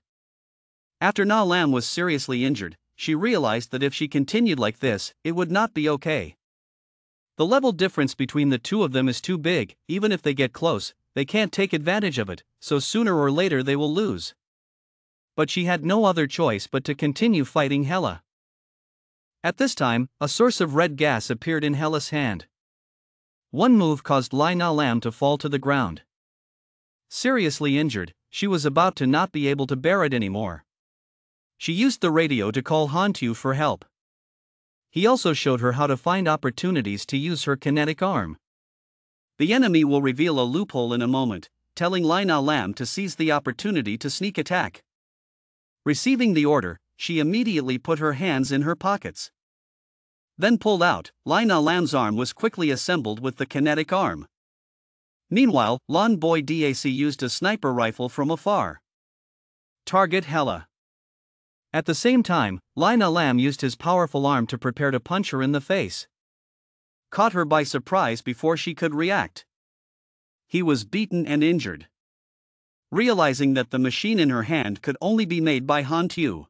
After Na Lam was seriously injured, she realized that if she continued like this, it would not be okay. The level difference between the two of them is too big. Even if they get close, they can't take advantage of it, so sooner or later they will lose. But she had no other choice but to continue fighting Hela. At this time, a source of red gas appeared in Hela's hand. One move caused Lai Na Lam to fall to the ground. Seriously injured, she was about to not be able to bear it anymore. She used the radio to call Han Tu for help. He also showed her how to find opportunities to use her kinetic arm. The enemy will reveal a loophole in a moment, telling Lai Na Lam to seize the opportunity to sneak attack. Receiving the order, she immediately put her hands in her pockets. Then pulled out. Lai Na Lam's arm was quickly assembled with the kinetic arm. Meanwhile, Lan Boy Dac used a sniper rifle from afar. Target Hela. At the same time, Lai Na Lam used his powerful arm to prepare to punch her in the face. Caught her by surprise before she could react. He was beaten and injured. Realizing that the machine in her hand could only be made by Han Tu,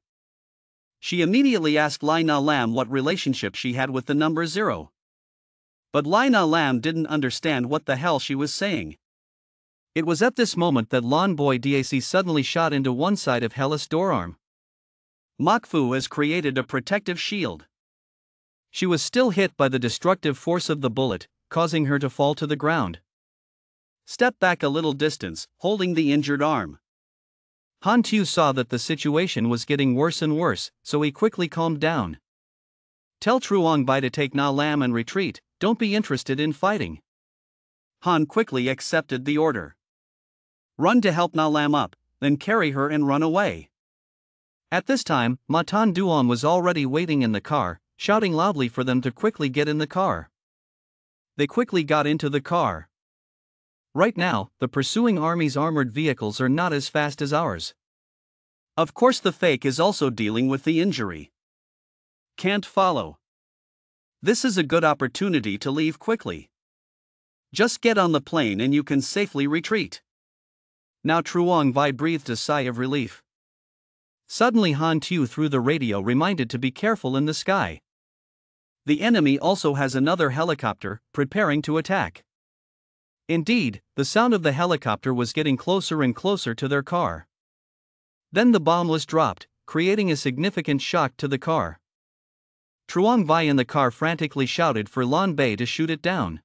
she immediately asked Lai Na Lam what relationship she had with the number 0. But Lai Na Lam didn't understand what the hell she was saying. It was at this moment that Lan Boy Dac suddenly shot into one side of Hela's doorarm. Mok Fu has created a protective shield. She was still hit by the destructive force of the bullet, causing her to fall to the ground. Step back a little distance, holding the injured arm. Han Tu saw that the situation was getting worse and worse, so he quickly calmed down. Tell Truong Bai to take Na Lam and retreat, don't be interested in fighting. Han quickly accepted the order. Run to help Na Lam up, then carry her and run away. At this time, Ma Tan Duong was already waiting in the car, shouting loudly for them to quickly get in the car. They quickly got into the car. Right now, the pursuing army's armored vehicles are not as fast as ours. Of course, the fake is also dealing with the injury. Can't follow. This is a good opportunity to leave quickly. Just get on the plane and you can safely retreat. Now Truong Vi breathed a sigh of relief. Suddenly Han Tu through the radio reminded to be careful in the sky. The enemy also has another helicopter, preparing to attack. Indeed, the sound of the helicopter was getting closer and closer to their car. Then the bomb was dropped, creating a significant shock to the car. Truong Vi in the car frantically shouted for Lan Bei to shoot it down.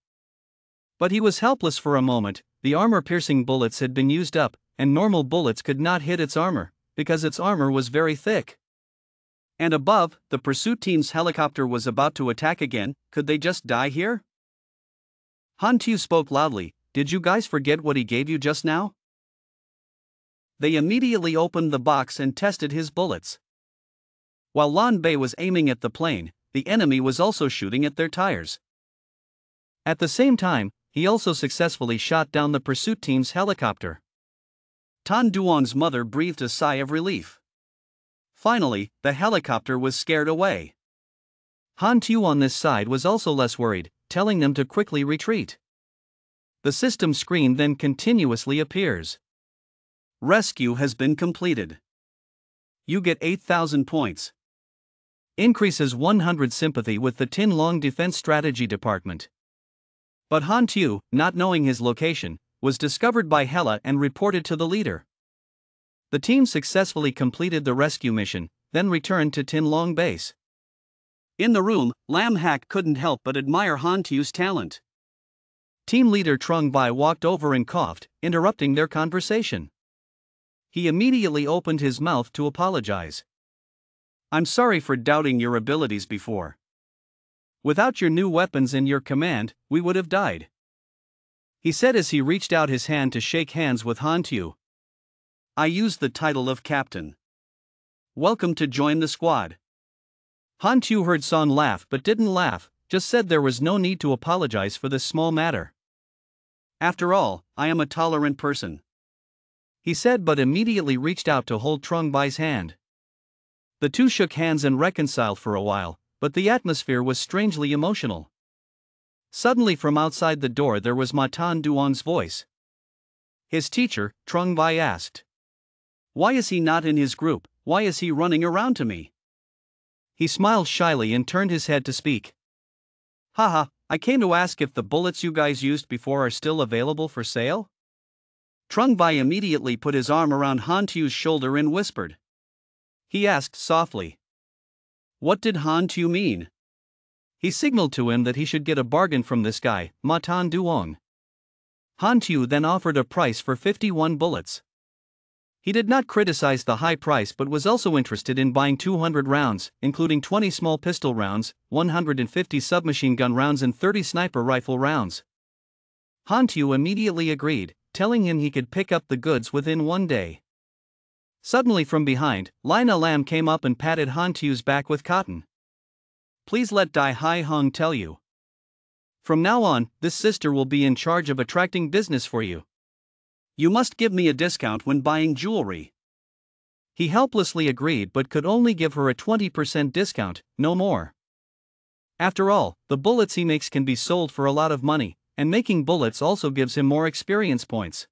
But he was helpless for a moment. The armor-piercing bullets had been used up, and normal bullets could not hit its armor, because its armor was very thick. And above, the pursuit team's helicopter was about to attack again. Could they just die here? Han Tu spoke loudly. Did you guys forget what he gave you just now? They immediately opened the box and tested his bullets. While Lan Bei was aiming at the plane, the enemy was also shooting at their tires. At the same time, he also successfully shot down the pursuit team's helicopter. Tan Duong's mother breathed a sigh of relief. Finally, the helicopter was scared away. Han Tu on this side was also less worried, telling them to quickly retreat. The system screen then continuously appears. Rescue has been completed. You get 8,000 points. Increases 100 sympathy with the Tin Long Defense Strategy Department. But Han Tu, not knowing his location, was discovered by Hela and reported to the leader. The team successfully completed the rescue mission, then returned to Tin Long Base. In the room, Lam Hak couldn't help but admire Han Tu's talent. Team leader Truong Vi walked over and coughed, interrupting their conversation. He immediately opened his mouth to apologize. I'm sorry for doubting your abilities before. Without your new weapons in your command, we would have died. He said as he reached out his hand to shake hands with Han Tu. I used the title of captain. Welcome to join the squad. Han Tu heard Son laugh but didn't laugh, just said there was no need to apologize for this small matter. After all, I am a tolerant person. He said but immediately reached out to hold Truong Vi's hand. The two shook hands and reconciled for a while, but the atmosphere was strangely emotional. Suddenly from outside the door there was Ma Tan Duong's voice. His teacher, Truong Vi asked. Why is he not in his group? Why is he running around to me? He smiled shyly and turned his head to speak. Haha, I came to ask if the bullets you guys used before are still available for sale? Truong Vi immediately put his arm around Han Tu's shoulder and whispered. He asked softly. What did Han Tu mean? He signaled to him that he should get a bargain from this guy, Ma Tan Duong. Han Tu then offered a price for 51 bullets. He did not criticize the high price but was also interested in buying 200 rounds, including 20 small pistol rounds, 150 submachine gun rounds and 30 sniper rifle rounds. Han Tu immediately agreed, telling him he could pick up the goods within one day. Suddenly from behind, Lina Lam came up and patted Han Tu's back with cotton. Please let Dai Hai Hong tell you. From now on, this sister will be in charge of attracting business for you. You must give me a discount when buying jewelry. He helplessly agreed but could only give her a 20% discount, no more. After all, the bullets he makes can be sold for a lot of money, and making bullets also gives him more experience points.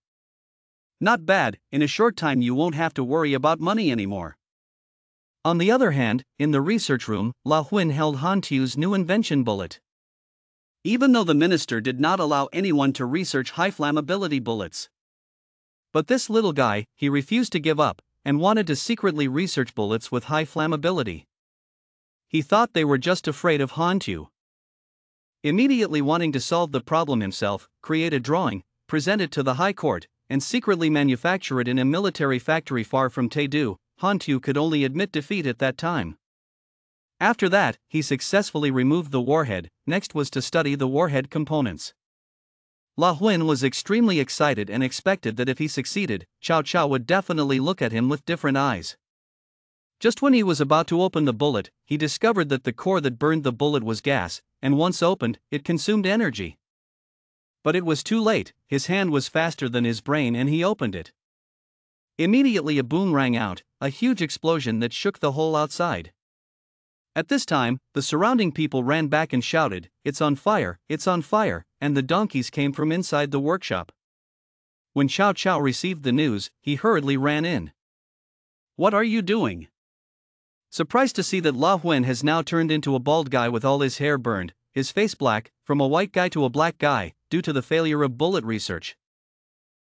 Not bad, in a short time you won't have to worry about money anymore. On the other hand, in the research room, La Huin held Han Tu's new invention bullet. Even though the minister did not allow anyone to research high flammability bullets. But this little guy, he refused to give up, and wanted to secretly research bullets with high flammability. He thought they were just afraid of Han Tu. Immediately wanting to solve the problem himself, create a drawing, present it to the High Court, and secretly manufacture it in a military factory far from Taedu, Han Tu could only admit defeat at that time. After that, he successfully removed the warhead. Next was to study the warhead components. La Huin was extremely excited and expected that if he succeeded, Cao Cao would definitely look at him with different eyes. Just when he was about to open the bullet, he discovered that the core that burned the bullet was gas, and once opened, it consumed energy. But it was too late, his hand was faster than his brain and he opened it. Immediately a boom rang out, a huge explosion that shook the whole outside. At this time, the surrounding people ran back and shouted, "It's on fire, it's on fire, and the donkeys came from inside the workshop. When Xiao received the news, he hurriedly ran in. "What are you doing?" Surprised to see that La Huan has now turned into a bald guy with all his hair burned, his face black, from a white guy to a black guy, due to the failure of bullet research.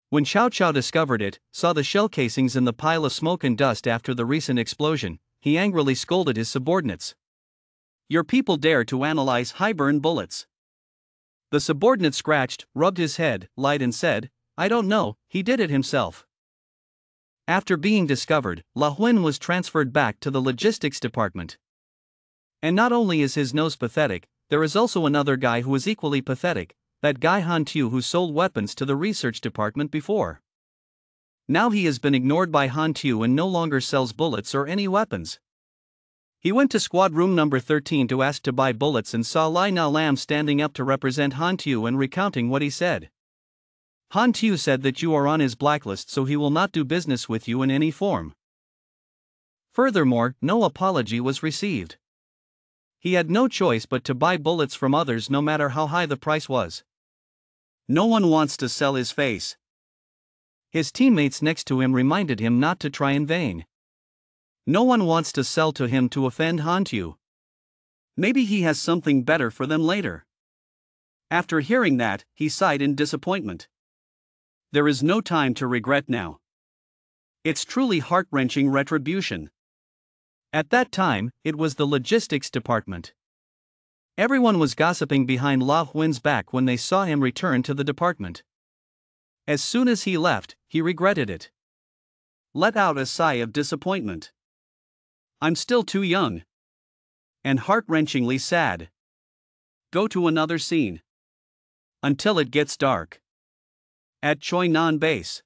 When Xiao discovered it, saw the shell casings in the pile of smoke and dust after the recent explosion, he angrily scolded his subordinates. "Your people dare to analyze high-burn bullets." The subordinate scratched, rubbed his head, lied and said, "I don't know, he did it himself." After being discovered, La Huan was transferred back to the logistics department. And not only is his nose pathetic, there is also another guy who is equally pathetic, that guy Han Tu who sold weapons to the research department before. Now he has been ignored by Han Tu and no longer sells bullets or any weapons. He went to squad room number 13 to ask to buy bullets and saw Lai Na Lam standing up to represent Han Tu and recounting what he said. Han Tu said that you are on his blacklist, so he will not do business with you in any form. Furthermore, no apology was received. He had no choice but to buy bullets from others no matter how high the price was. No one wants to sell his face. His teammates next to him reminded him not to try in vain. No one wants to sell to him to offend Han Tu. Maybe he has something better for them later. After hearing that, he sighed in disappointment. There is no time to regret now. It's truly heart-wrenching retribution. At that time, it was the logistics department. Everyone was gossiping behind La Huan's back when they saw him return to the department. As soon as he left, he regretted it. Let out a sigh of disappointment. I'm still too young. And heart-wrenchingly sad. Go to another scene. Until it gets dark. At Choi Nan Base.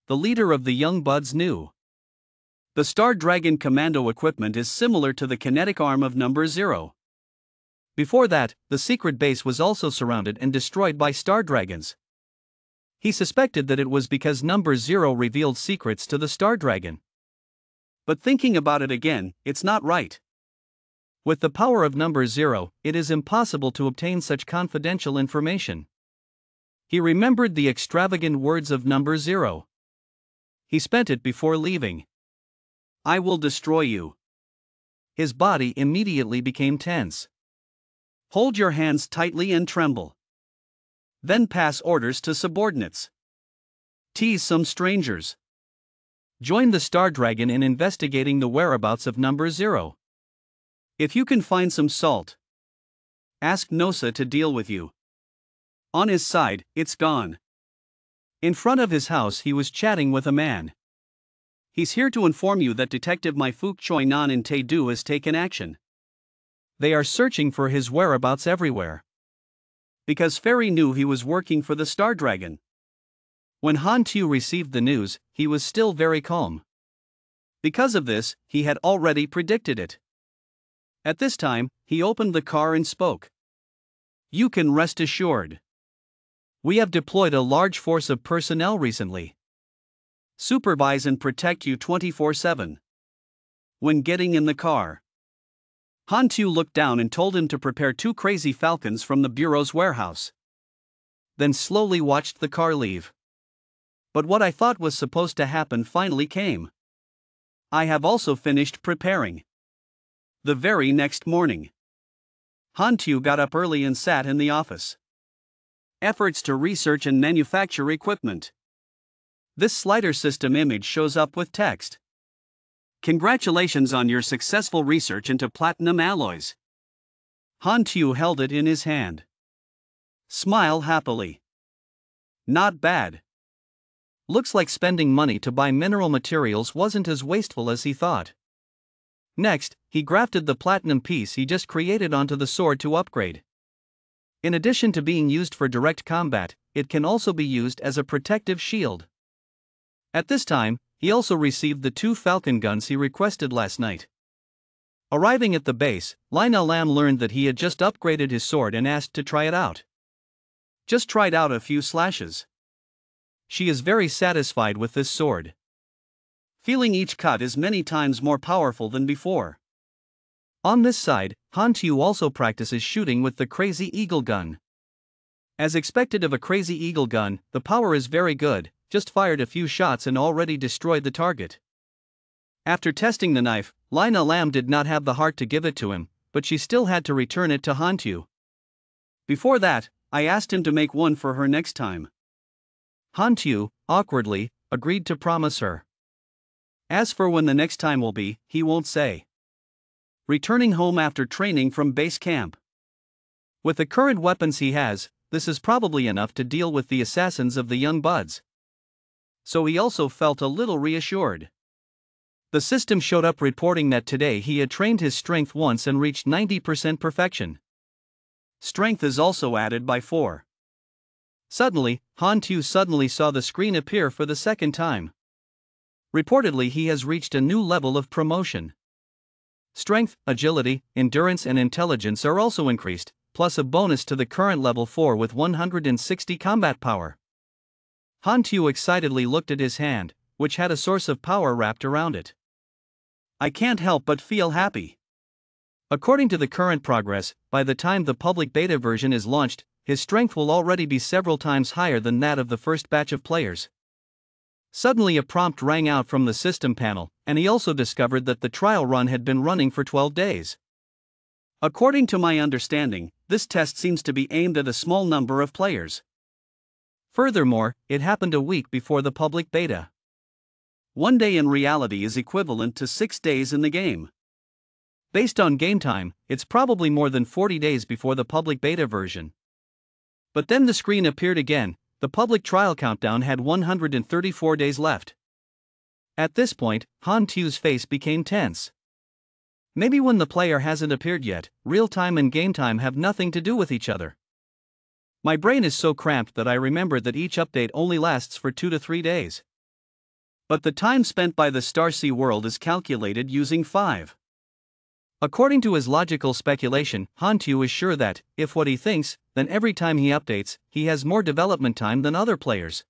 The leader of the young buds knew. The Star Dragon commando equipment is similar to the kinetic arm of Number 0. Before that, the secret base was also surrounded and destroyed by Star Dragons. He suspected that it was because Number 0 revealed secrets to the Star Dragon. But thinking about it again, it's not right. With the power of Number 0, it is impossible to obtain such confidential information. He remembered the extravagant words of Number 0. He spent it before leaving. I will destroy you. His body immediately became tense. Hold your hands tightly and tremble. Then pass orders to subordinates. Tease some strangers. Join the Star Dragon in investigating the whereabouts of Number 0. If you can find some salt, ask Nosa to deal with you. On his side, it's gone. In front of his house, he was chatting with a man. He's here to inform you that Detective Maifuk Choi Nan in Taedu has taken action. They are searching for his whereabouts everywhere. Because Fairy knew he was working for the Star Dragon. When Han Tu received the news, he was still very calm. Because of this, he had already predicted it. At this time, he opened the car and spoke. You can rest assured. We have deployed a large force of personnel recently. Supervise and protect you 24/7. When getting in the car, Han Tu looked down and told him to prepare 2 crazy falcons from the bureau's warehouse. Then slowly watched the car leave. But what I thought was supposed to happen finally came. I have also finished preparing. The very next morning, Han Tu got up early and sat in the office. Efforts to research and manufacture equipment. This slider system image shows up with text. Congratulations on your successful research into platinum alloys. Han Tu held it in his hand. Smile happily. Not bad. Looks like spending money to buy mineral materials wasn't as wasteful as he thought. Next, he grafted the platinum piece he just created onto the sword to upgrade. In addition to being used for direct combat, it can also be used as a protective shield. At this time, he also received the 2 falcon guns he requested last night. Arriving at the base, Lina Lam learned that he had just upgraded his sword and asked to try it out. Just tried out a few slashes. She is very satisfied with this sword. Feeling each cut is many times more powerful than before. On this side, Han Tu also practices shooting with the crazy eagle gun. As expected of a crazy eagle gun, the power is very good, just fired a few shots and already destroyed the target. After testing the knife, Lina Lam did not have the heart to give it to him, but she still had to return it to Hantu. Before that, I asked him to make one for her next time. Hantu, awkwardly, agreed to promise her. As for when the next time will be, he won't say. Returning home after training from base camp. With the current weapons he has, this is probably enough to deal with the assassins of the young buds. So he also felt a little reassured. The system showed up reporting that today he had trained his strength once and reached 90% perfection. Strength is also added by 4. Suddenly, Hantu suddenly saw the screen appear for the second time. Reportedly he has reached a new level of promotion. Strength, agility, endurance and intelligence are also increased, plus a bonus to the current level 4 with 160 combat power. Hantu excitedly looked at his hand, which had a source of power wrapped around it. I can't help but feel happy. According to the current progress, by the time the public beta version is launched, his strength will already be several times higher than that of the first batch of players. Suddenly a prompt rang out from the system panel, and he also discovered that the trial run had been running for 12 days. According to my understanding, this test seems to be aimed at a small number of players. Furthermore, it happened a week before the public beta. 1 day in reality is equivalent to 6 days in the game. Based on game time, it's probably more than 40 days before the public beta version. But then the screen appeared again. The public trial countdown had 134 days left. At this point, Hantu's face became tense. Maybe when the player hasn't appeared yet, real time and game time have nothing to do with each other. My brain is so cramped that I remember that each update only lasts for 2 to 3 days. But the time spent by the Starsea world is calculated using 5. According to his logical speculation, Hantu is sure that, if what he thinks, then every time he updates, he has more development time than other players.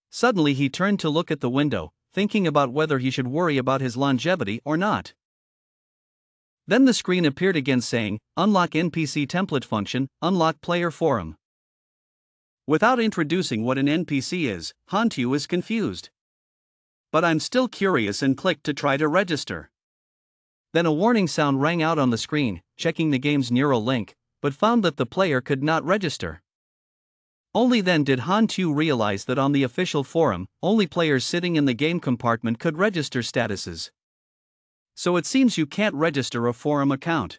Suddenly he turned to look at the window, thinking about whether he should worry about his longevity or not. Then the screen appeared again saying, Unlock NPC template function, unlock player forum. Without introducing what an NPC is, Hantu is confused. But I'm still curious and clicked to try to register. Then a warning sound rang out on the screen, checking the game's neural link, but found that the player could not register. Only then did Hantu realize that on the official forum, only players sitting in the game compartment could register statuses. So it seems you can't register a forum account.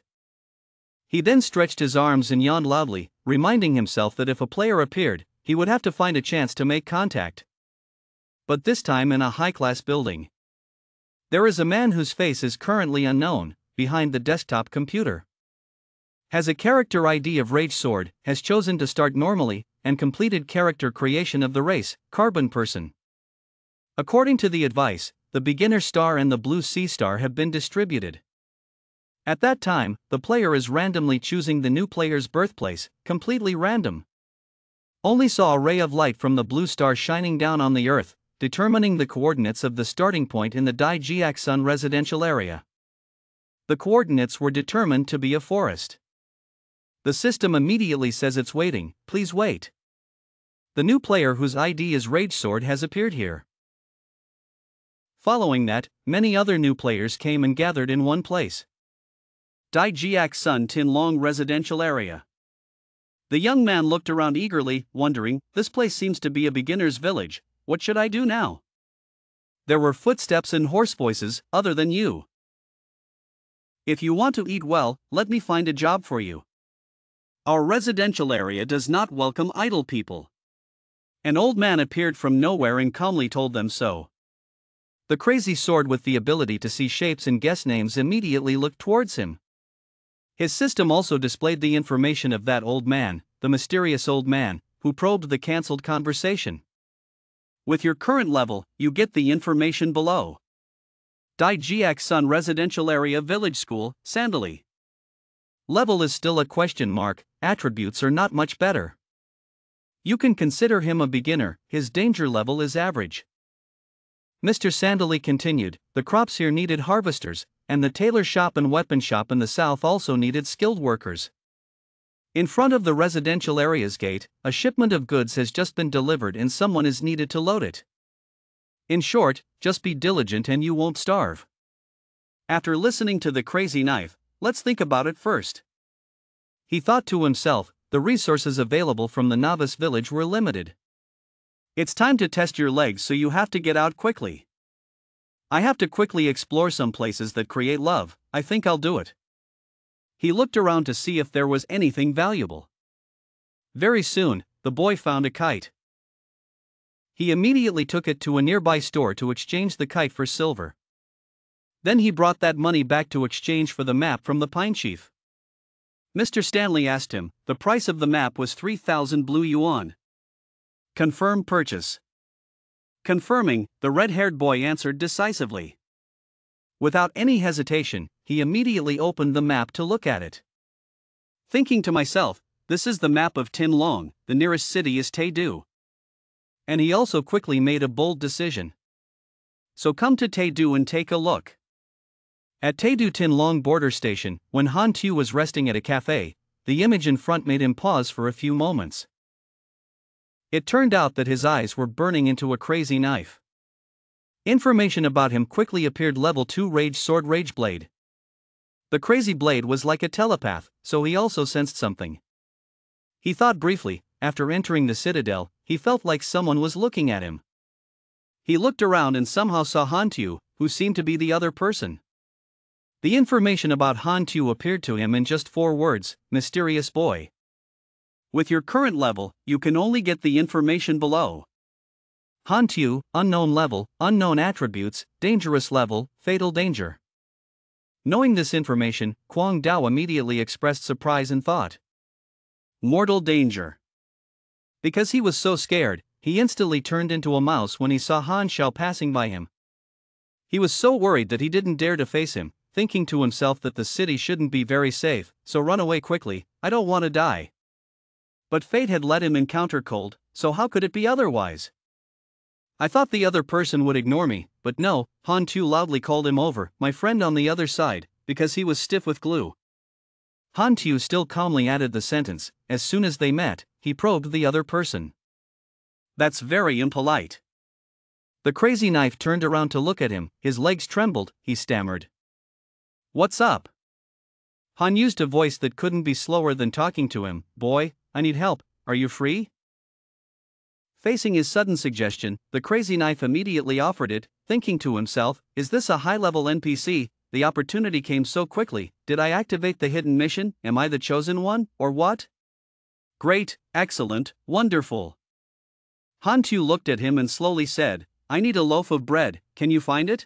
He then stretched his arms and yawned loudly, reminding himself that if a player appeared, he would have to find a chance to make contact. But this time in a high-class building. There is a man whose face is currently unknown, behind the desktop computer. Has a character ID of Rage Sword, has chosen to start normally, and completed character creation of the race, Carbon Person. According to the advice, the beginner star and the blue sea star have been distributed. At that time, the player is randomly choosing the new player's birthplace, completely random. Only saw a ray of light from the blue star shining down on the earth, determining the coordinates of the starting point in the Dai Jiak Sun residential area. The coordinates were determined to be a forest. The system immediately says it's waiting, please wait. The new player whose ID is Rage Sword has appeared here. Following that, many other new players came and gathered in one place. Dai Jiak Sun Tin Long residential area. The young man looked around eagerly, wondering, this place seems to be a beginner's village. What should I do now? There were footsteps and hoarse voices, other than you. If you want to eat well, let me find a job for you. Our residential area does not welcome idle people. An old man appeared from nowhere and calmly told them so. The crazy sword with the ability to see shapes and guess names immediately looked towards him. His system also displayed the information of that old man, the mysterious old man, who probed the cancelled conversation. With your current level, you get the information below. Dai Jiak Sun Residential Area Village School, Sandali. Level is still a question mark, attributes are not much better. You can consider him a beginner, his danger level is average. Mr. Sandali continued, the crops here needed harvesters, and the tailor shop and weapon shop in the south also needed skilled workers. In front of the residential area's gate, a shipment of goods has just been delivered and someone is needed to load it. In short, just be diligent and you won't starve. After listening to the crazy knife, let's think about it first. He thought to himself, the resources available from the novice village were limited. It's time to test your legs, so you have to get out quickly. I have to quickly explore some places that create love. I think I'll do it. He looked around to see if there was anything valuable. Very soon, the boy found a kite. He immediately took it to a nearby store to exchange the kite for silver. Then he brought that money back to exchange for the map from the pine chief. Mr. Stanley asked him. The price of the map was 3,000 blue yuan. Confirm purchase. Confirming, the red-haired boy answered decisively. Without any hesitation, he immediately opened the map to look at it. Thinking to myself, this is the map of Tin Long, the nearest city is Taedu. And he also quickly made a bold decision. So come to Taedu and take a look. At Taedu Tin Long border station, when Han Tu was resting at a cafe, the image in front made him pause for a few moments. It turned out that his eyes were burning into a crazy knife. Information about him quickly appeared: level 2 Rage Sword Rage Blade. The crazy blade was like a telepath, so he also sensed something. He thought briefly. After entering the citadel, he felt like someone was looking at him. He looked around and somehow saw Han Tu, who seemed to be the other person. The information about Han Tu appeared to him in just 4 words: mysterious boy. With your current level, you can only get the information below. Han Tu, unknown level, unknown attributes, dangerous level, fatal danger. Knowing this information, Kwang Dao immediately expressed surprise and thought. Mortal danger. Because he was so scared, he instantly turned into a mouse when he saw Han Xiao passing by him. He was so worried that he didn't dare to face him, thinking to himself that the city shouldn't be very safe, so run away quickly, I don't want to die. But fate had let him encounter cold, so how could it be otherwise? I thought the other person would ignore me, but no, Han Tu loudly called him over, my friend on the other side, because he was stiff with glue. Han Tu still calmly added the sentence, as soon as they met, he probed the other person. That's very impolite. The crazy knife turned around to look at him, his legs trembled, he stammered. What's up? Han used a voice that couldn't be slower than talking to him, boy, I need help, are you free? Facing his sudden suggestion, the crazy knife immediately offered it, thinking to himself, is this a high-level NPC? The opportunity came so quickly. Did I activate the hidden mission? Am I the chosen one, or what? Great, excellent, wonderful. Han Tu looked at him and slowly said, I need a loaf of bread, can you find it?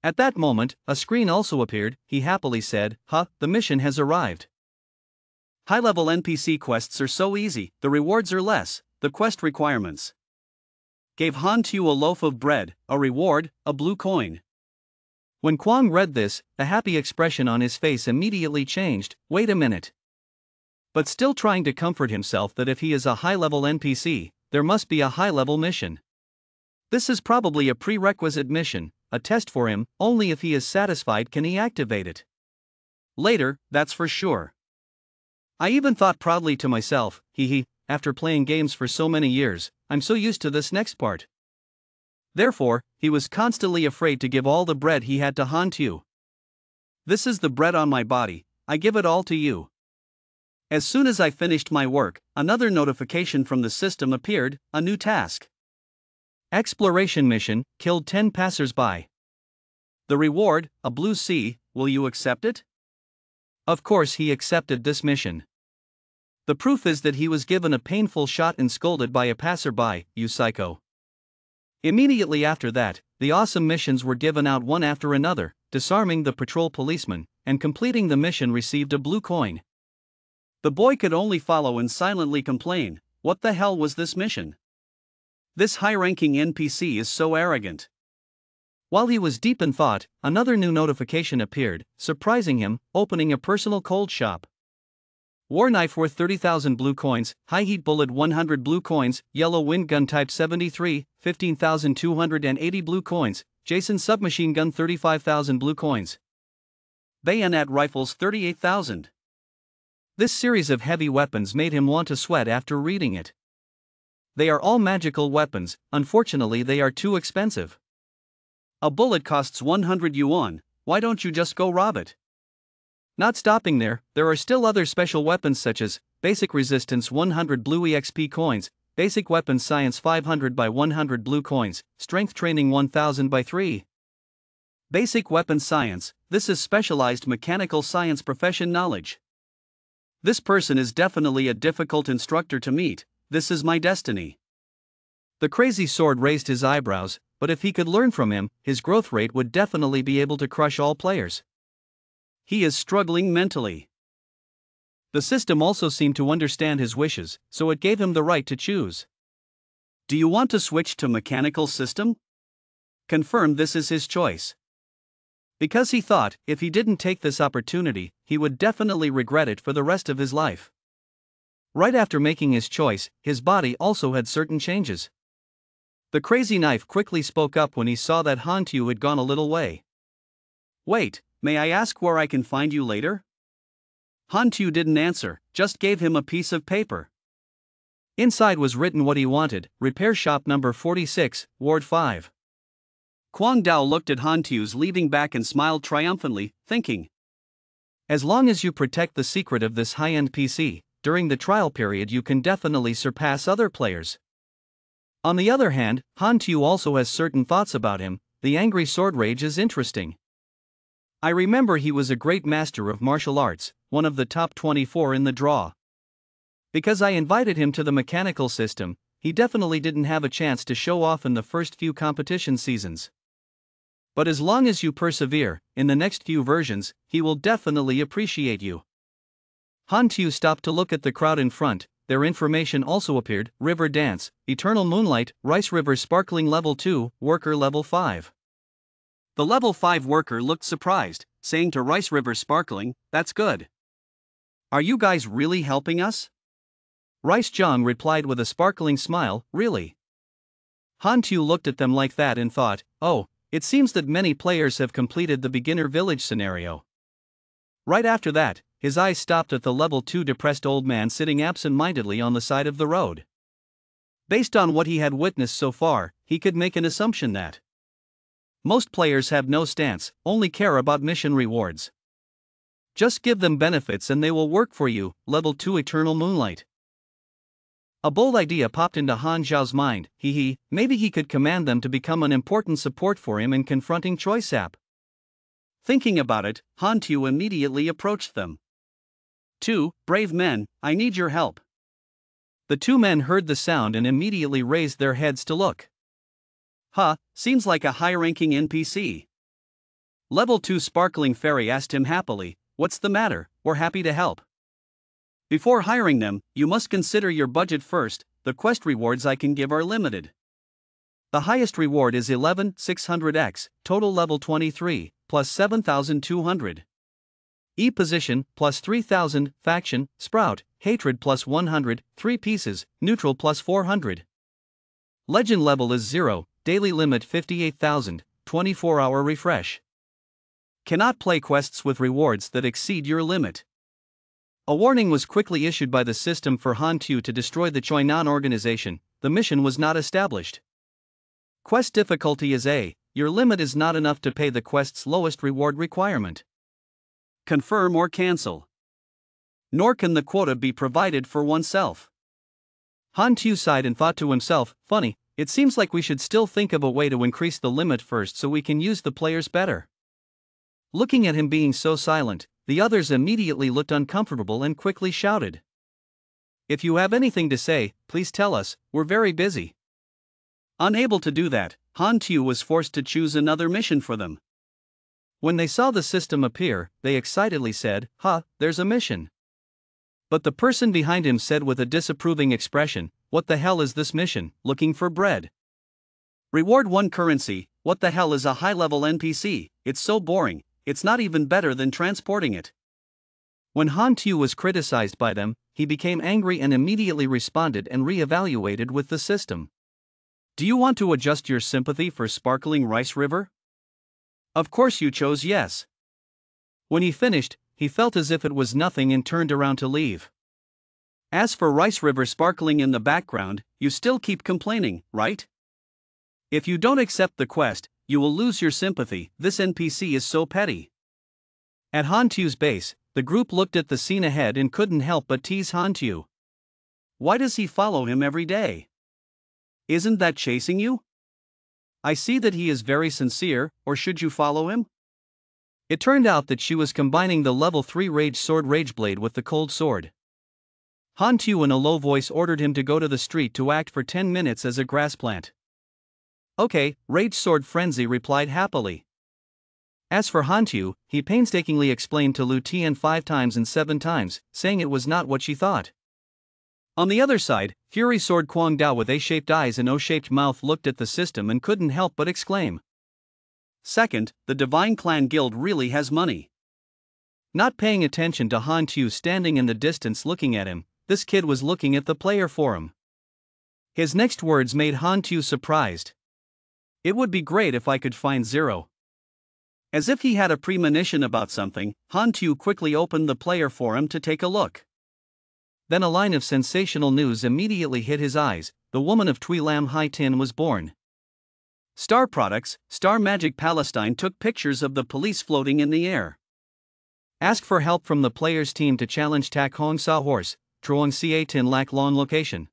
At that moment, a screen also appeared. He happily said, the mission has arrived. High-level NPC quests are so easy, the rewards are less, the quest requirements. Gave Han Tu a loaf of bread, a reward, a blue coin. When Kwang read this, a happy expression on his face immediately changed. Wait a minute. But still trying to comfort himself that if he is a high-level NPC, there must be a high-level mission. This is probably a prerequisite mission, a test for him, only if he is satisfied can he activate it. Later, that's for sure. I even thought proudly to myself, after playing games for so many years, I'm so used to this next part. Therefore, he was constantly afraid to give all the bread he had to Han Tu. This is the bread on my body, I give it all to you. As soon as I finished my work, another notification from the system appeared, a new task. Exploration mission, killed 10 passers-by. The reward, a blue sea, will you accept it? Of course he accepted this mission. The proof is that he was given a painful shot and scolded by a passerby, you psycho. Immediately after that, the awesome missions were given out one after another, disarming the patrol policeman, and completing the mission received a blue coin. The boy could only follow and silently complain, what the hell was this mission? This high-ranking NPC is so arrogant. While he was deep in thought, another new notification appeared, surprising him, opening a personal cold shop. War knife worth 30,000 blue coins, high heat bullet 100 blue coins, yellow wind gun type 73, 15,280 blue coins, Jason submachine gun 35,000 blue coins. Bayonet rifles 38,000. This series of heavy weapons made him want to sweat after reading it. They are all magical weapons, unfortunately they are too expensive. A bullet costs 100 yuan, why don't you just go rob it? Not stopping there are still other special weapons such as Basic Resistance 100 Blue EXP coins, Basic Weapons Science 500 by 100 Blue coins, Strength Training 1000 by 3. Basic Weapons Science, this is specialized mechanical science profession knowledge. This person is definitely a difficult instructor to meet, this is my destiny. The crazy sword raised his eyebrows, but if he could learn from him, his growth rate would definitely be able to crush all players. He is struggling mentally. The system also seemed to understand his wishes, so it gave him the right to choose. Do you want to switch to mechanical system? Confirm this is his choice. Because he thought, if he didn't take this opportunity, he would definitely regret it for the rest of his life. Right after making his choice, his body also had certain changes. The crazy knife quickly spoke up when he saw that Han Tu had gone a little way. Wait, may I ask where I can find you later? Han Tu didn't answer, just gave him a piece of paper. Inside was written what he wanted, repair shop number 46, Ward 5. Kwang Dao looked at Han Tu's leaving back and smiled triumphantly, thinking. As long as you protect the secret of this high-end PC, during the trial period you can definitely surpass other players. On the other hand, Han Tu also has certain thoughts about him. The angry sword rage is interesting. I remember he was a great master of martial arts, one of the top 24 in the draw. Because I invited him to the mechanical system, he definitely didn't have a chance to show off in the first few competition seasons. But as long as you persevere, in the next few versions, he will definitely appreciate you. Han Tu stopped to look at the crowd in front. Their information also appeared: River Dance, Eternal Moonlight, Rice River Sparkling Level 2, Worker Level 5. The Level 5 worker looked surprised, saying to Rice River Sparkling, that's good. Are you guys really helping us? Rice Zhang replied with a sparkling smile, really? Han Tu looked at them like that and thought, oh, it seems that many players have completed the beginner village scenario. Right after that, his eyes stopped at the level 2 depressed old man sitting absent-mindedly on the side of the road. Based on what he had witnessed so far, he could make an assumption that most players have no stance, only care about mission rewards. Just give them benefits and they will work for you. Level 2 Eternal Moonlight. A bold idea popped into Han Zhao's mind. Maybe he could command them to become an important support for him in confronting Choi Sap. Thinking about it, Han Tu immediately approached them. 2 brave men, I need your help. The two men heard the sound and immediately raised their heads to look. Seems like a high-ranking NPC. Level 2 Sparkling Fairy asked him happily, what's the matter? We're happy to help. Before hiring them, you must consider your budget first. The quest rewards I can give are limited. The highest reward is 11,600x, total level 23, plus 7,200. E-position, plus 3,000, faction, sprout, hatred plus 100, 3 pieces, neutral plus 400. Legend level is 0, daily limit 58,000, 24-hour refresh. Cannot play quests with rewards that exceed your limit. A warning was quickly issued by the system for Han Tu to destroy the Choinan organization. The mission was not established. Quest difficulty is A. Your limit is not enough to pay the quest's lowest reward requirement. Confirm or cancel. Nor can the quota be provided for oneself. Han Tu sighed and thought to himself, funny, it seems like we should still think of a way to increase the limit first so we can use the players better. Looking at him being so silent, the others immediately looked uncomfortable and quickly shouted. If you have anything to say, please tell us, we're very busy. Unable to do that, Han Tu was forced to choose another mission for them. When they saw the system appear, they excitedly said, there's a mission. But the person behind him said with a disapproving expression, what the hell is this mission, looking for bread? Reward 1 currency, what the hell is a high-level NPC, it's so boring. It's not even better than transporting it. When Han Tu was criticized by them, he became angry and immediately responded and re-evaluated with the system. Do you want to adjust your sympathy for Sparkling Rice River? Of course you chose yes. When he finished, he felt as if it was nothing and turned around to leave. As for Rice River sparkling in the background, you still keep complaining, right? If you don't accept the quest, you will lose your sympathy. This NPC is so petty. At Hantu's base, the group looked at the scene ahead and couldn't help but tease Hantu. Why does he follow him every day? Isn't that chasing you? I see that he is very sincere, or should you follow him? It turned out that she was combining the level 3 Rage Sword Rageblade with the Cold Sword. Hantu in a low voice ordered him to go to the street to act for 10 minutes as a grass plant. Okay, Rage Sword Frenzy replied happily. As for Hantu, he painstakingly explained to Lu Tian 5 times and 7 times, saying it was not what she thought. On the other side, Fury Sword Kwang Dao with A-shaped eyes and O-shaped mouth looked at the system and couldn't help but exclaim. Second, the Divine Clan Guild really has money. Not paying attention to Hantu standing in the distance looking at him, this kid was looking at the player forum. His next words made Hantu surprised. It would be great if I could find Zero. As if he had a premonition about something, Hantu quickly opened the player forum to take a look. Then a line of sensational news immediately hit his eyes. The woman of Tui Lam Hai Tin was born. Star Products, Star Magic Palestine took pictures of the police floating in the air. Ask for help from the players' team to challenge Tak Hong Sa Horse, Truong Sia Tin Lak Long location.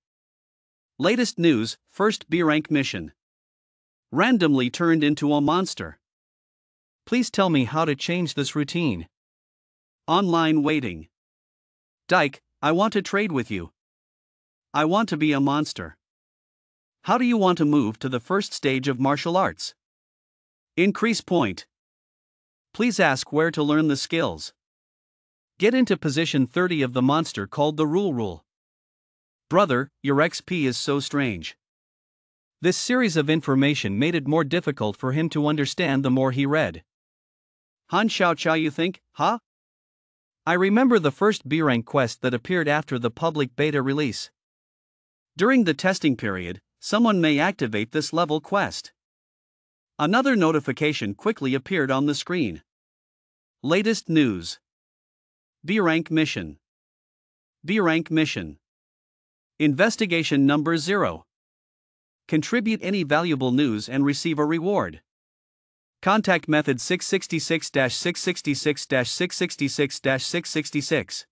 Latest news, first B-rank mission. Randomly turned into a monster. Please tell me how to change this routine. Online waiting. Dyke, I want to trade with you. I want to be a monster. How do you want to move to the first stage of martial arts? Increase point. Please ask where to learn the skills. Get into position 30 of the monster called the Rule. Brother, your XP is so strange. This series of information made it more difficult for him to understand the more he read. Han Xiao Xiao, you think, huh? I remember the first B-rank quest that appeared after the public beta release. During the testing period, someone may activate this level quest. Another notification quickly appeared on the screen. Latest news. B-rank mission. B-rank mission. Investigation number 0. Contribute any valuable news and receive a reward. Contact method 666-666-666-666.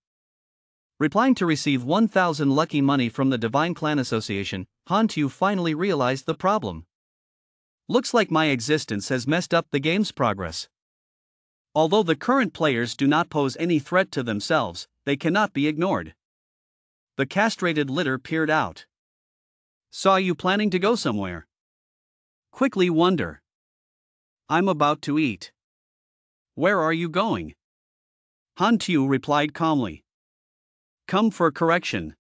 Replying to receive 1,000 lucky money from the Divine Clan Association, Hantu finally realized the problem. Looks like my existence has messed up the game's progress. Although the current players do not pose any threat to themselves, they cannot be ignored. The castrated litter peered out. Saw you planning to go somewhere. Quickly wonder. I'm about to eat. Where are you going? Hantu replied calmly. Come for correction.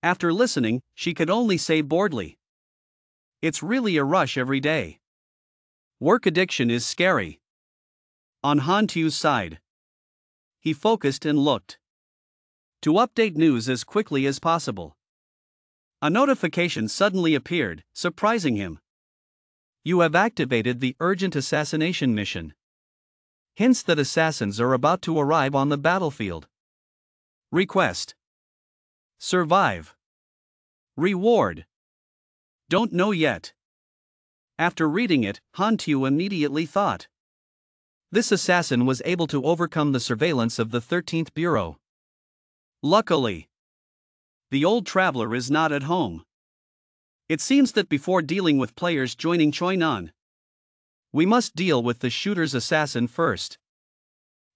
After listening, she could only say boredly. It's really a rush every day. Work addiction is scary. On Hantu's side. He focused and looked. To update news as quickly as possible. A notification suddenly appeared, surprising him. You have activated the urgent assassination mission. Hints that assassins are about to arrive on the battlefield. Request. Survive. Reward. Don't know yet. After reading it, Hantu immediately thought. This assassin was able to overcome the surveillance of the 13th Bureau. Luckily, the old traveler is not at home. It seems that before dealing with players joining Choinan, we must deal with the shooter's assassin first.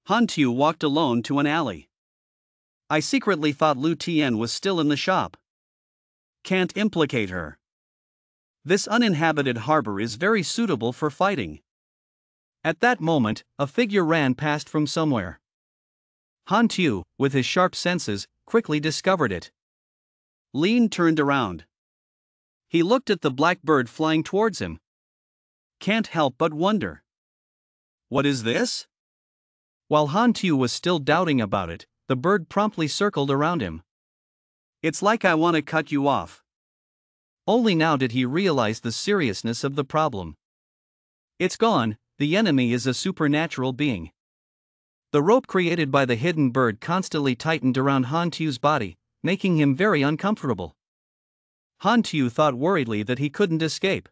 Hantu walked alone to an alley. I secretly thought Lu Tian was still in the shop. Can't implicate her. This uninhabited harbor is very suitable for fighting. At that moment, a figure ran past from somewhere. Hantu, with his sharp senses, quickly discovered it. Lin turned around. He looked at the black bird flying towards him. Can't help but wonder. What is this? While Hantu was still doubting about it, the bird promptly circled around him. It's like I want to cut you off. Only now did he realize the seriousness of the problem. It's gone, the enemy is a supernatural being. The rope created by the hidden bird constantly tightened around Han Tu's body, making him very uncomfortable. Han Tu thought worriedly that he couldn't escape.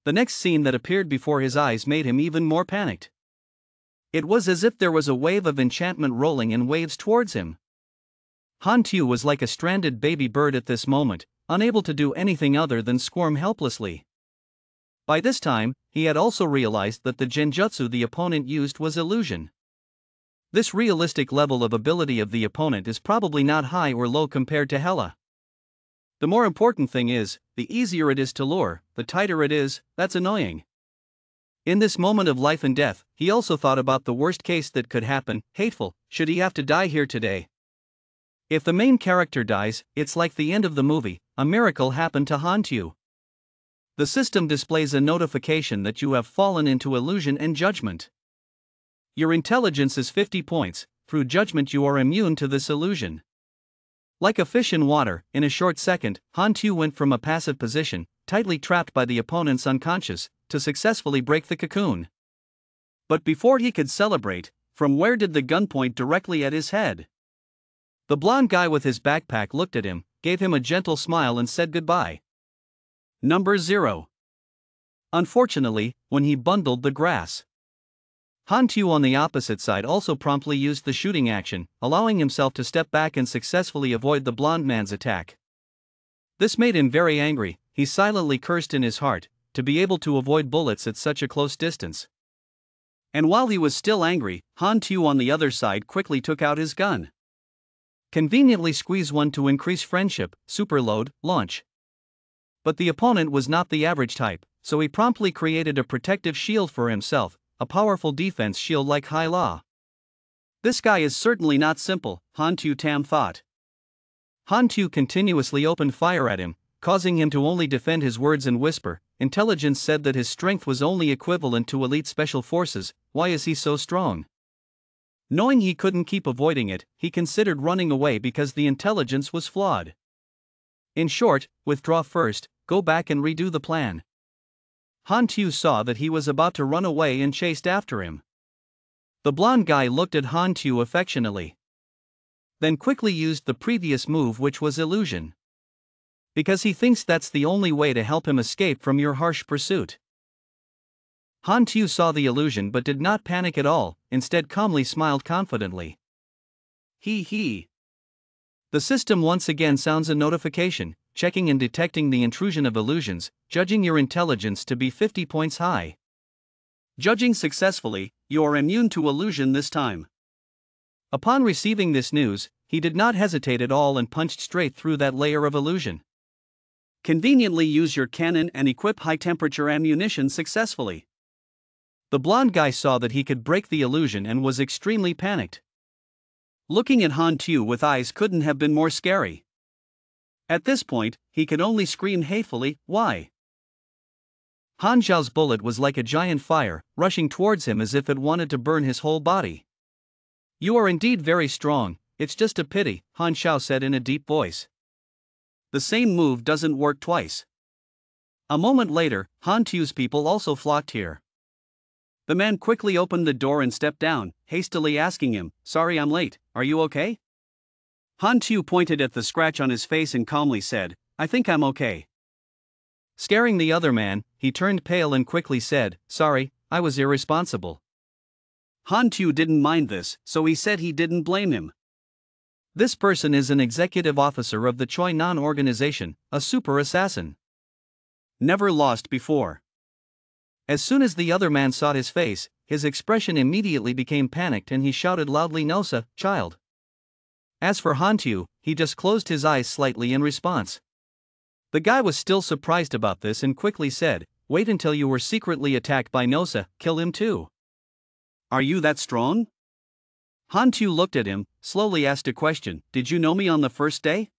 The next scene that appeared before his eyes made him even more panicked. It was as if there was a wave of enchantment rolling in waves towards him. Han Tu was like a stranded baby bird at this moment, unable to do anything other than squirm helplessly. By this time, he had also realized that the genjutsu the opponent used was illusion. This realistic level of ability of the opponent is probably not high or low compared to Hela. The more important thing is, the easier it is to lure, the tighter it is. That's annoying. In this moment of life and death, he also thought about the worst case that could happen. Hateful, should he have to die here today? If the main character dies, it's like the end of the movie. A miracle happened to Han Tu. The system displays a notification that you have fallen into illusion and judgment. Your intelligence is 50 points, through judgment you are immune to this illusion. Like a fish in water, in a short second, Han Tu went from a passive position, tightly trapped by the opponent's unconscious, to successfully break the cocoon. But before he could celebrate, from where did the gun point directly at his head? The blond guy with his backpack looked at him, gave him a gentle smile and said goodbye. Number 0. Unfortunately, when he bundled the grass. Han Tu on the opposite side also promptly used the shooting action, allowing himself to step back and successfully avoid the blond man's attack. This made him very angry. He silently cursed in his heart, to be able to avoid bullets at such a close distance. And while he was still angry, Han Tu on the other side quickly took out his gun. Conveniently squeeze one to increase friendship, superload, launch. But the opponent was not the average type, so he promptly created a protective shield for himself, a powerful defense shield like High Law. This guy is certainly not simple, Han Tu Tam thought. Han Tu continuously opened fire at him, causing him to only defend his words and whisper. Intelligence said that his strength was only equivalent to elite special forces. Why is he so strong? Knowing he couldn't keep avoiding it, he considered running away because the intelligence was flawed. In short, withdraw first, go back and redo the plan. Han Tu saw that he was about to run away and chased after him. The blond guy looked at Han Tu affectionately. Then quickly used the previous move, which was illusion. Because he thinks that's the only way to help him escape from your harsh pursuit. Han Tu saw the illusion but did not panic at all, instead calmly smiled confidently. He. The system once again sounds a notification, checking and detecting the intrusion of illusions, judging your intelligence to be 50 points high. Judging successfully, you are immune to illusion this time. Upon receiving this news, he did not hesitate at all and punched straight through that layer of illusion. Conveniently use your cannon and equip high-temperature ammunition successfully. The blond guy saw that he could break the illusion and was extremely panicked. Looking at Han Tu with eyes couldn't have been more scary. At this point, he could only scream hatefully, why? Han Xiao's bullet was like a giant fire, rushing towards him as if it wanted to burn his whole body. You are indeed very strong, it's just a pity, Han Xiao said in a deep voice. The same move doesn't work twice. A moment later, Han Tu's people also flocked here. The man quickly opened the door and stepped down, hastily asking him, "Sorry I'm late, are you okay?" Han Tu pointed at the scratch on his face and calmly said, "I think I'm okay." Scaring the other man, he turned pale and quickly said, "Sorry, I was irresponsible." Han Tu didn't mind this, so he said he didn't blame him. This person is an executive officer of the Choi Nan organization, a super assassin. Never lost before. As soon as the other man saw his face, his expression immediately became panicked and he shouted loudly, "Nosa, child." As for Han Tu, he just closed his eyes slightly in response. The guy was still surprised about this and quickly said, "Wait until you were secretly attacked by Nosa, kill him too." "Are you that strong?" Han Tu looked at him, slowly asked a question, "Did you know me on the first day?"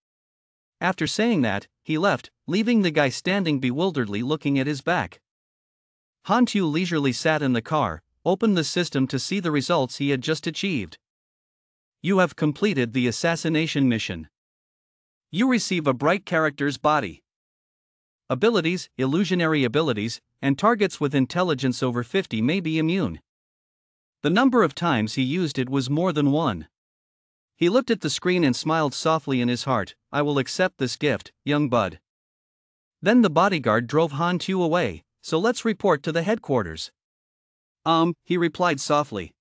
After saying that, he left, leaving the guy standing bewilderedly looking at his back. Han Tu leisurely sat in the car, opened the system to see the results he had just achieved. You have completed the assassination mission. You receive a bright character's body. Abilities, illusionary abilities, and targets with intelligence over 50 may be immune. The number of times he used it was more than one. He looked at the screen and smiled softly in his heart. I will accept this gift, young bud. Then the bodyguard drove Han Tu away, so let's report to the headquarters. He replied softly.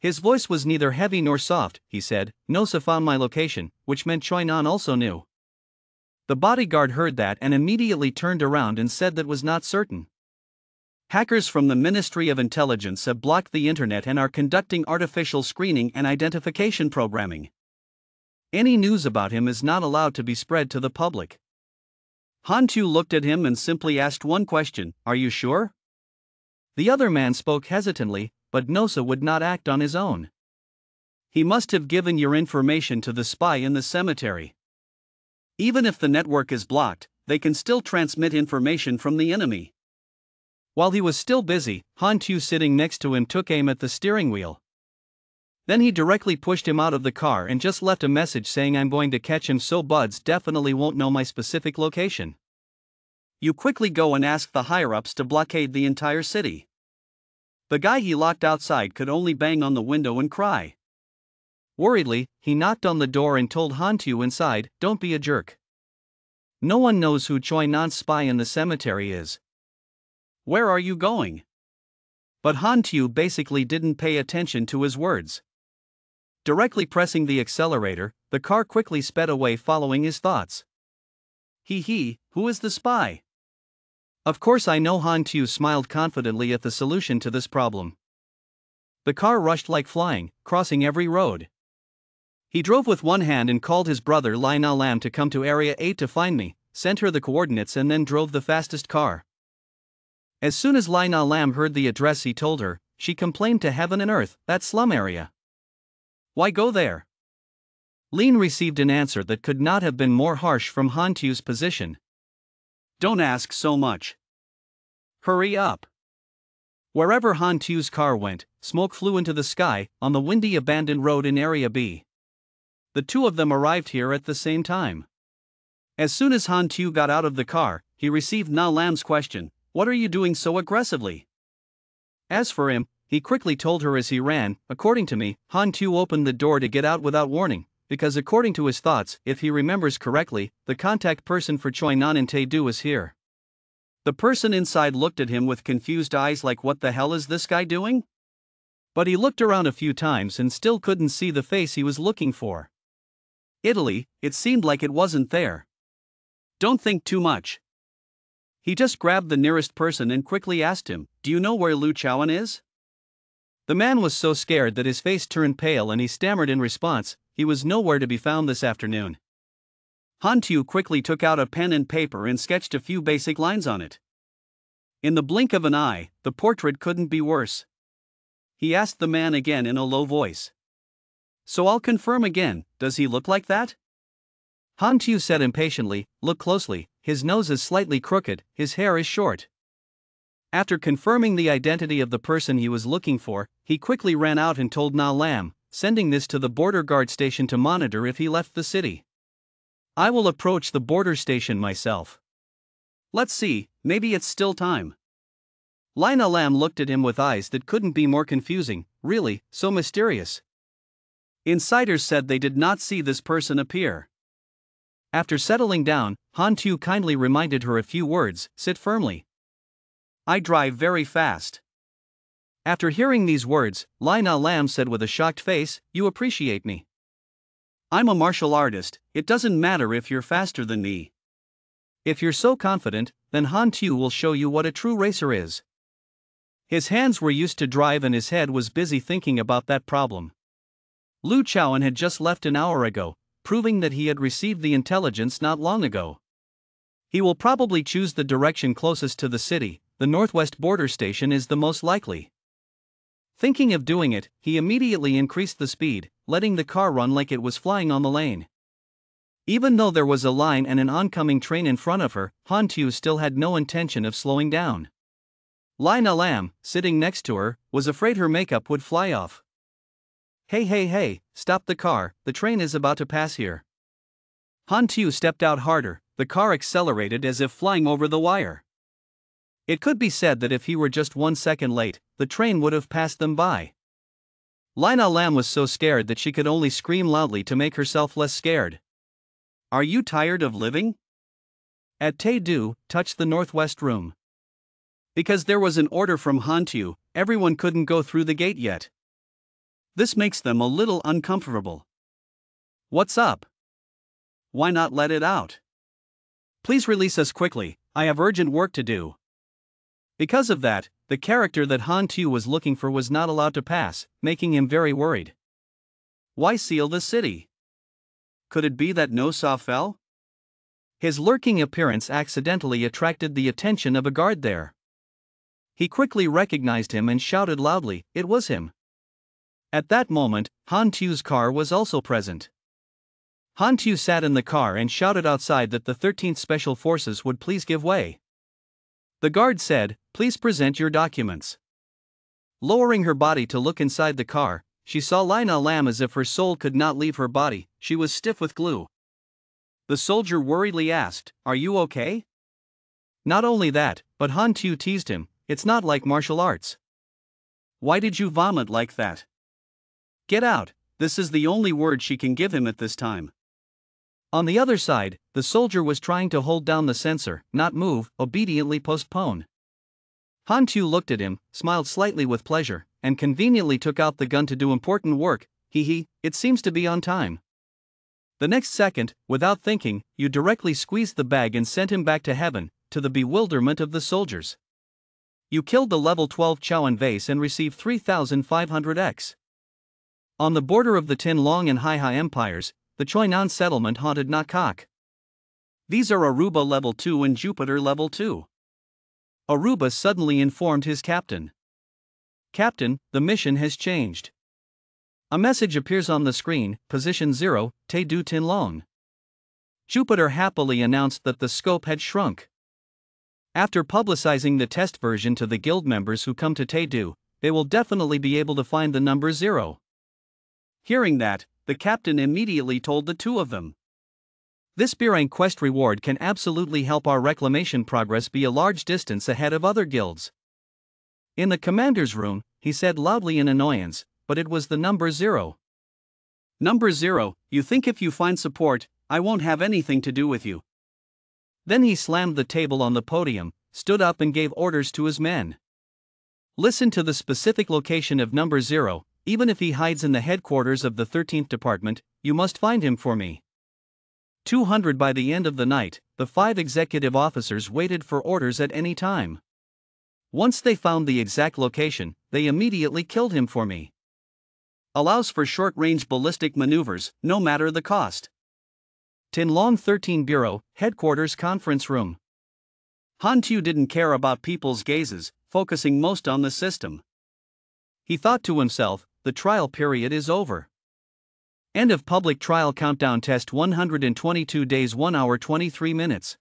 His voice was neither heavy nor soft. He said, Nosa found my location, which meant Choi Nan also knew. The bodyguard heard that and immediately turned around and said that was not certain. Hackers from the Ministry of Intelligence have blocked the internet and are conducting artificial screening and identification programming. Any news about him is not allowed to be spread to the public. Han Tu looked at him and simply asked one question, Are you sure? The other man spoke hesitantly, but Nosa would not act on his own. He must have given your information to the spy in the cemetery. Even if the network is blocked, they can still transmit information from the enemy. While he was still busy, Han Tu sitting next to him took aim at the steering wheel. Then he directly pushed him out of the car and just left a message saying I'm going to catch him so buds definitely won't know my specific location. You quickly go and ask the higher-ups to blockade the entire city. The guy he locked outside could only bang on the window and cry. Worriedly, he knocked on the door and told Han Tu inside, Don't be a jerk. No one knows who Choi Nan's spy in the cemetery is. Where are you going? But Han Tu basically didn't pay attention to his words. Directly pressing the accelerator, the car quickly sped away following his thoughts. Who is the spy? Of course I know. Han Tu smiled confidently at the solution to this problem. The car rushed like flying, crossing every road. He drove with one hand and called his brother Lai Na Lam to come to Area 8 to find me, sent her the coordinates and then drove the fastest car. As soon as Lai Na Lam heard the address he told her, she complained to heaven and earth, that slum area. Why go there? Lin received an answer that could not have been more harsh from Han Tu's position. Don't ask so much. Hurry up. Wherever Han Tu's car went, smoke flew into the sky, on the windy abandoned road in Area B. The two of them arrived here at the same time. As soon as Han Tu got out of the car, he received Na Lam's question, What are you doing so aggressively? As for him, he quickly told her as he ran, According to me, Han Tu opened the door to get out without warning, because according to his thoughts, if he remembers correctly, the contact person for Choi Nan and Tae-do is here. The person inside looked at him with confused eyes like what the hell is this guy doing? But he looked around a few times and still couldn't see the face he was looking for. Italy, it seemed like it wasn't there. Don't think too much. He just grabbed the nearest person and quickly asked him, Do you know where Lu Chaoan is? The man was so scared that his face turned pale and he stammered in response, He was nowhere to be found this afternoon. Han Tu quickly took out a pen and paper and sketched a few basic lines on it. In the blink of an eye, the portrait couldn't be worse. He asked the man again in a low voice. So I'll confirm again, does he look like that? Han Tu said impatiently, Look closely, his nose is slightly crooked, his hair is short. After confirming the identity of the person he was looking for, he quickly ran out and told Na Lam, sending this to the border guard station to monitor if he left the city. I will approach the border station myself. Let's see, maybe it's still time. Lai Na Lam looked at him with eyes that couldn't be more confusing, really, so mysterious. Insiders said they did not see this person appear. After settling down, Han Tu kindly reminded her a few words, Sit firmly. I drive very fast. After hearing these words, Lai Na Lam said with a shocked face, You appreciate me. I'm a martial artist, it doesn't matter if you're faster than me. If you're so confident, then Han Tu will show you what a true racer is. His hands were used to drive and his head was busy thinking about that problem. Lu Chaoan had just left an hour ago, proving that he had received the intelligence not long ago. He will probably choose the direction closest to the city, the northwest border station is the most likely. Thinking of doing it, he immediately increased the speed, letting the car run like it was flying on the lane. Even though there was a line and an oncoming train in front of her, Han Tu still had no intention of slowing down. Lai Na Lam, sitting next to her, was afraid her makeup would fly off. Hey, stop the car, the train is about to pass here. Han Tu stepped out harder, the car accelerated as if flying over the wire. It could be said that if he were just 1 second late, the train would have passed them by. Lina Lam was so scared that she could only scream loudly to make herself less scared. Are you tired of living? At Tae-do, touched the northwest room. Because there was an order from Hantu, everyone couldn't go through the gate yet. This makes them a little uncomfortable. What's up? Why not let it out? Please release us quickly, I have urgent work to do. Because of that, the character that Hantu was looking for was not allowed to pass, making him very worried. Why seal the city? Could it be that no saw fell? His lurking appearance accidentally attracted the attention of a guard there. He quickly recognized him and shouted loudly, it was him. At that moment, Hantu's car was also present. Hantu sat in the car and shouted outside that the 13th Special Forces would please give way. The guard said, please present your documents. Lowering her body to look inside the car, she saw Lina Lam as if her soul could not leave her body, she was stiff with glue. The soldier worriedly asked, are you okay? Not only that, but Hantu teased him, it's not like martial arts. Why did you vomit like that? Get out, this is the only word she can give him at this time. On the other side, the soldier was trying to hold down the sensor, not move, obediently postpone. Hantu looked at him, smiled slightly with pleasure, and conveniently took out the gun to do important work, it seems to be on time. The next second, without thinking, you directly squeezed the bag and sent him back to heaven, to the bewilderment of the soldiers. You killed the level 12 Chowan vase and received 3,500x. On the border of the Tin Long and Hai Hai empires, the Choinan settlement haunted Nakak. These are Aruba level 2 and Jupiter level 2. Aruba suddenly informed his captain. Captain, the mission has changed. A message appears on the screen, position 0, Tae-do Tin Long. Jupiter happily announced that the scope had shrunk. After publicizing the test version to the guild members who come to Tae-do, they will definitely be able to find the number 0. Hearing that, the captain immediately told the two of them. This B-rank quest reward can absolutely help our reclamation progress be a large distance ahead of other guilds. In the commander's room, he said loudly in annoyance, but it was the number 0. Number 0, you think if you find support, I won't have anything to do with you. Then he slammed the table on the podium, stood up and gave orders to his men. Listen to the specific location of number 0, even if he hides in the headquarters of the 13th Department, you must find him for me. 200 By the end of the night, the 5 executive officers waited for orders at any time. Once they found the exact location, they immediately killed him for me. Allows for short-range ballistic maneuvers, no matter the cost. Tin Long 13 Bureau, Headquarters Conference Room. Hantu didn't care about people's gazes, focusing most on the system. He thought to himself, the trial period is over. End of public trial countdown test 122 days 1 hour 23 minutes.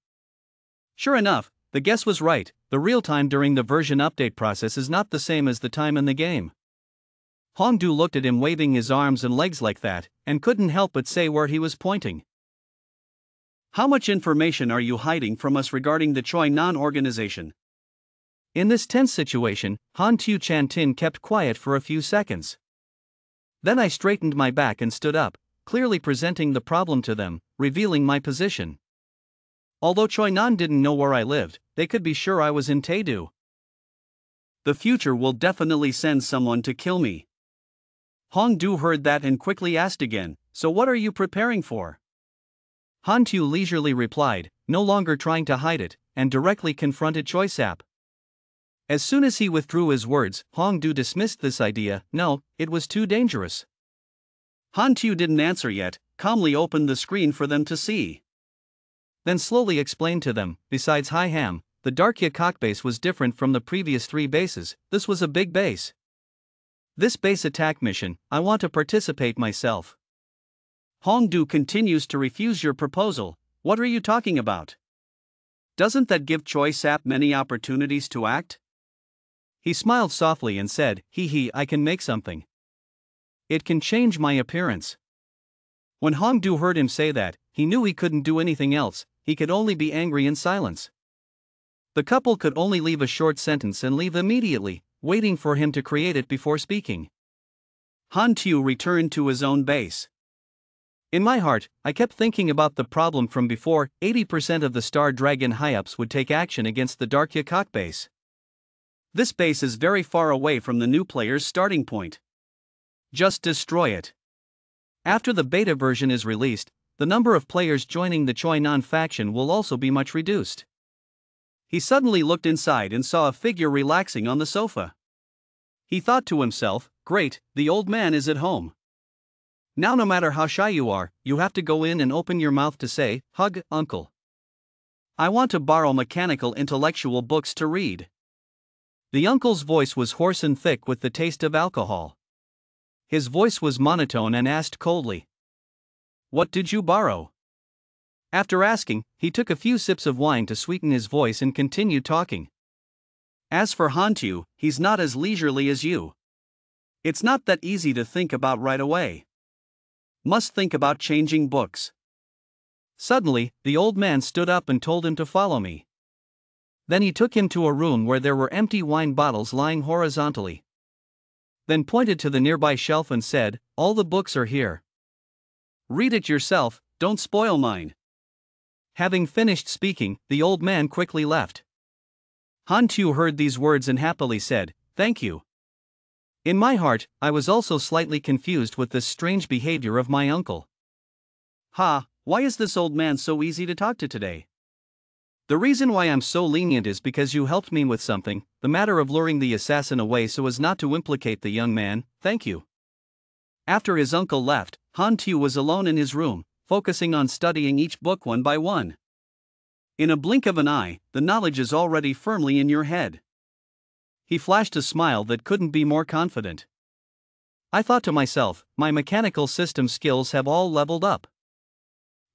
Sure enough, the guess was right, the real time during the version update process is not the same as the time in the game. Hongdu looked at him waving his arms and legs like that, and couldn't help but say where he was pointing. How much information are you hiding from us regarding the Choi Nan organization? In this tense situation, Han Tu Chan Tin kept quiet for a few seconds. Then I straightened my back and stood up, clearly presenting the problem to them, revealing my position. Although Choi Nan didn't know where I lived, they could be sure I was in Tae-do. The future will definitely send someone to kill me. Hong Du heard that and quickly asked again, so what are you preparing for? Han Tu leisurely replied, no longer trying to hide it, and directly confronted Choi Sap. As soon as he withdrew his words, Hong Du dismissed this idea. No, it was too dangerous. Han Tu didn't answer yet, calmly opened the screen for them to see. Then slowly explained to them, besides Hai Ham, the Dark Yakok base was different from the previous 3 bases, this was a big base. This base attack mission, I want to participate myself. Hong Du continues to refuse your proposal, what are you talking about? Doesn't that give Choi Sap many opportunities to act? He smiled softly and said, I can make something. It can change my appearance. When Hong Du heard him say that, he knew he couldn't do anything else, he could only be angry in silence. The couple could only leave a short sentence and leave immediately, waiting for him to create it before speaking. Han Tu returned to his own base. In my heart, I kept thinking about the problem from before. 80% of the Star Dragon high-ups would take action against the Dark Yakok base. This base is very far away from the new player's starting point. Just destroy it. After the beta version is released, the number of players joining the Choi Nan faction will also be much reduced. He suddenly looked inside and saw a figure relaxing on the sofa. He thought to himself, great, the old man is at home. Now no matter how shy you are, you have to go in and open your mouth to say, hug, uncle. I want to borrow mechanical intellectual books to read. The uncle's voice was hoarse and thick with the taste of alcohol. His voice was monotone and asked coldly, what did you borrow? After asking, he took a few sips of wine to sweeten his voice and continued talking. As for Han Tu, he's not as leisurely as you. It's not that easy to think about right away. Must think about changing books. Suddenly, the old man stood up and told him to follow me. Then he took him to a room where there were empty wine bottles lying horizontally. Then pointed to the nearby shelf and said, all the books are here. Read it yourself, don't spoil mine. Having finished speaking, the old man quickly left. Han Tu heard these words and happily said, thank you. In my heart, I was also slightly confused with this strange behavior of my uncle. Why is this old man so easy to talk to today? The reason why I'm so lenient is because you helped me with something, the matter of luring the assassin away so as not to implicate the young man, thank you. After his uncle left, Han Tu was alone in his room, focusing on studying each book one by one. In a blink of an eye, the knowledge is already firmly in your head. He flashed a smile that couldn't be more confident. I thought to myself, my mechanical system skills have all leveled up.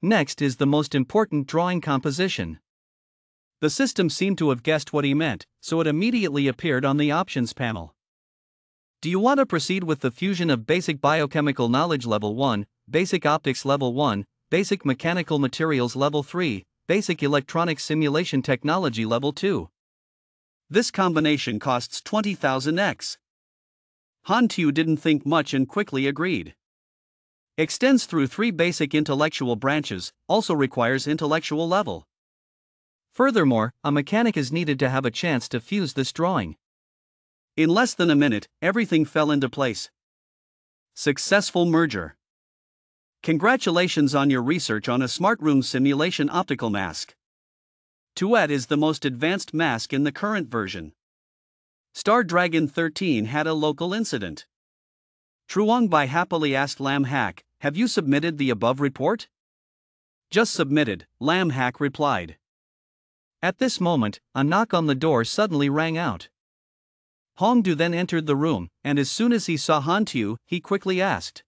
Next is the most important drawing composition. The system seemed to have guessed what he meant, so it immediately appeared on the options panel. Do you want to proceed with the fusion of Basic Biochemical Knowledge Level 1, Basic Optics Level 1, Basic Mechanical Materials Level 3, Basic Electronic Simulation Technology Level 2? This combination costs 20,000 X. Han Tu didn't think much and quickly agreed. Extends through 3 basic intellectual branches, also requires intellectual level. Furthermore, a mechanic is needed to have a chance to fuse this drawing. In less than a minute, everything fell into place. Successful merger. Congratulations on your research on a smart room simulation optical mask. Tuet is the most advanced mask in the current version. Star Dragon 13 had a local incident. Truong Bai happily asked Lam Hak, have you submitted the above report? Just submitted, Lam Hak replied. At this moment, a knock on the door suddenly rang out. Hongdu then entered the room, and as soon as he saw Han Tu, he quickly asked.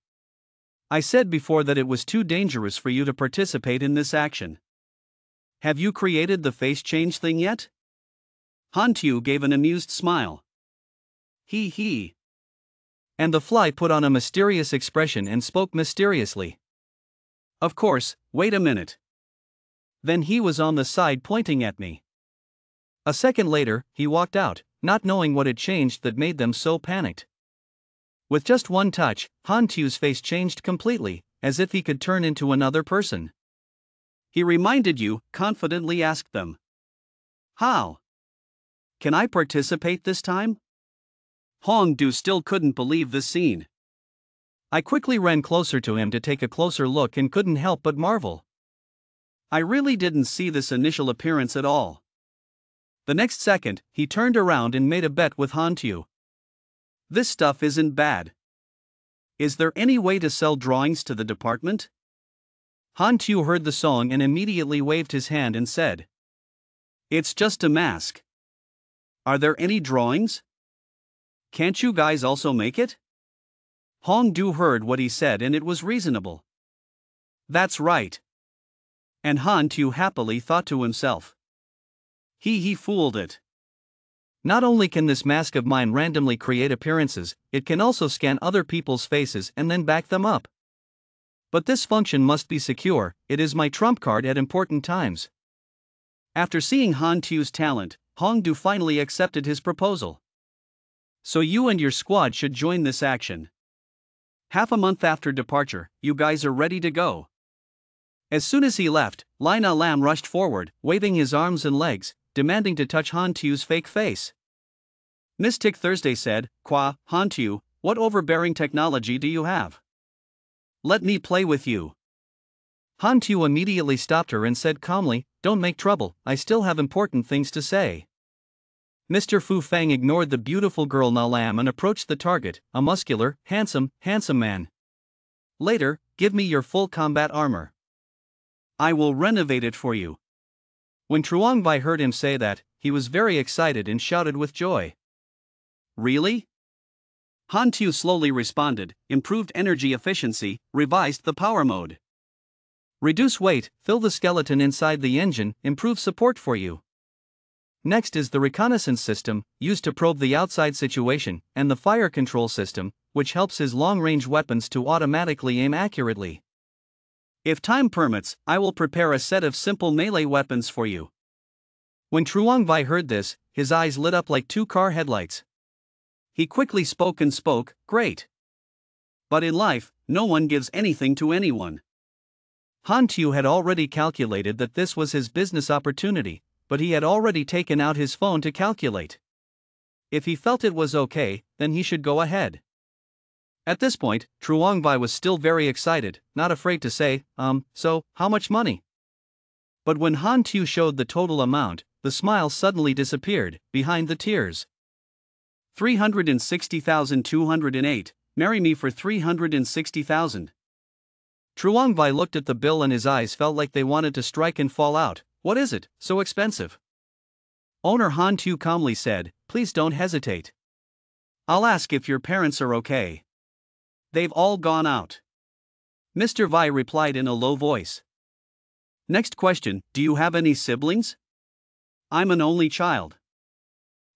I said before that it was too dangerous for you to participate in this action. Have you created the face change thing yet? Han Tu gave an amused smile. He. And the fly put on a mysterious expression and spoke mysteriously. Of course, wait a minute. Then he was on the side pointing at me. A second later, he walked out, not knowing what had changed that made them so panicked. With just one touch, Han Tu's face changed completely, as if he could turn into another person. He reminded you, confidently asked them. How? Can I participate this time? Hongdu still couldn't believe this scene. I quickly ran closer to him to take a closer look and couldn't help but marvel. I really didn't see this initial appearance at all. The next second, he turned around and made a bet with Han Tu. This stuff isn't bad. Is there any way to sell drawings to the department? Han Tu heard the song and immediately waved his hand and said. It's just a mask. Are there any drawings? Can't you guys also make it? Hongdu heard what he said and it was reasonable. That's right. And Han Tu happily thought to himself. He fooled it. Not only can this mask of mine randomly create appearances, it can also scan other people's faces and then back them up. But this function must be secure, it is my trump card at important times. After seeing Han Tu's talent, Hongdu finally accepted his proposal. So you and your squad should join this action. Half a month after departure, you guys are ready to go. As soon as he left, Lina Lam rushed forward, waving his arms and legs, demanding to touch Han Tu's fake face. Mystic Thursday said, "Qua, Han Tu, what overbearing technology do you have? Let me play with you." Han Tu immediately stopped her and said calmly, "Don't make trouble, I still have important things to say." Mr. Fu Fang ignored the beautiful girl Na Lam and approached the target, a muscular, handsome man. "Later, give me your full combat armor. I will renovate it for you." When Truong Bai heard him say that, he was very excited and shouted with joy. "Really?" Han Tu slowly responded, "Improved energy efficiency, revised the power mode. Reduce weight, fill the skeleton inside the engine, improve support for you. Next is the reconnaissance system, used to probe the outside situation, and the fire control system, which helps his long-range weapons to automatically aim accurately. If time permits, I will prepare a set of simple melee weapons for you." When Truong Bai heard this, his eyes lit up like two car headlights. He quickly spoke, "Great. But in life, no one gives anything to anyone." Han Tu had already calculated that this was his business opportunity, but he had already taken out his phone to calculate. If he felt it was okay, then he should go ahead. At this point, Truong Bai was still very excited, not afraid to say, "So, how much money?" But when Han Tu showed the total amount, the smile suddenly disappeared, behind the tears. 360,208, marry me for 360,000. Truong Bai looked at the bill and his eyes felt like they wanted to strike and fall out. "What is it, so expensive?" Owner Han Tu calmly said, "Please don't hesitate. I'll ask if your parents are okay. They've all gone out." Mr. Vai replied in a low voice. "Next question, do you have any siblings?" "I'm an only child."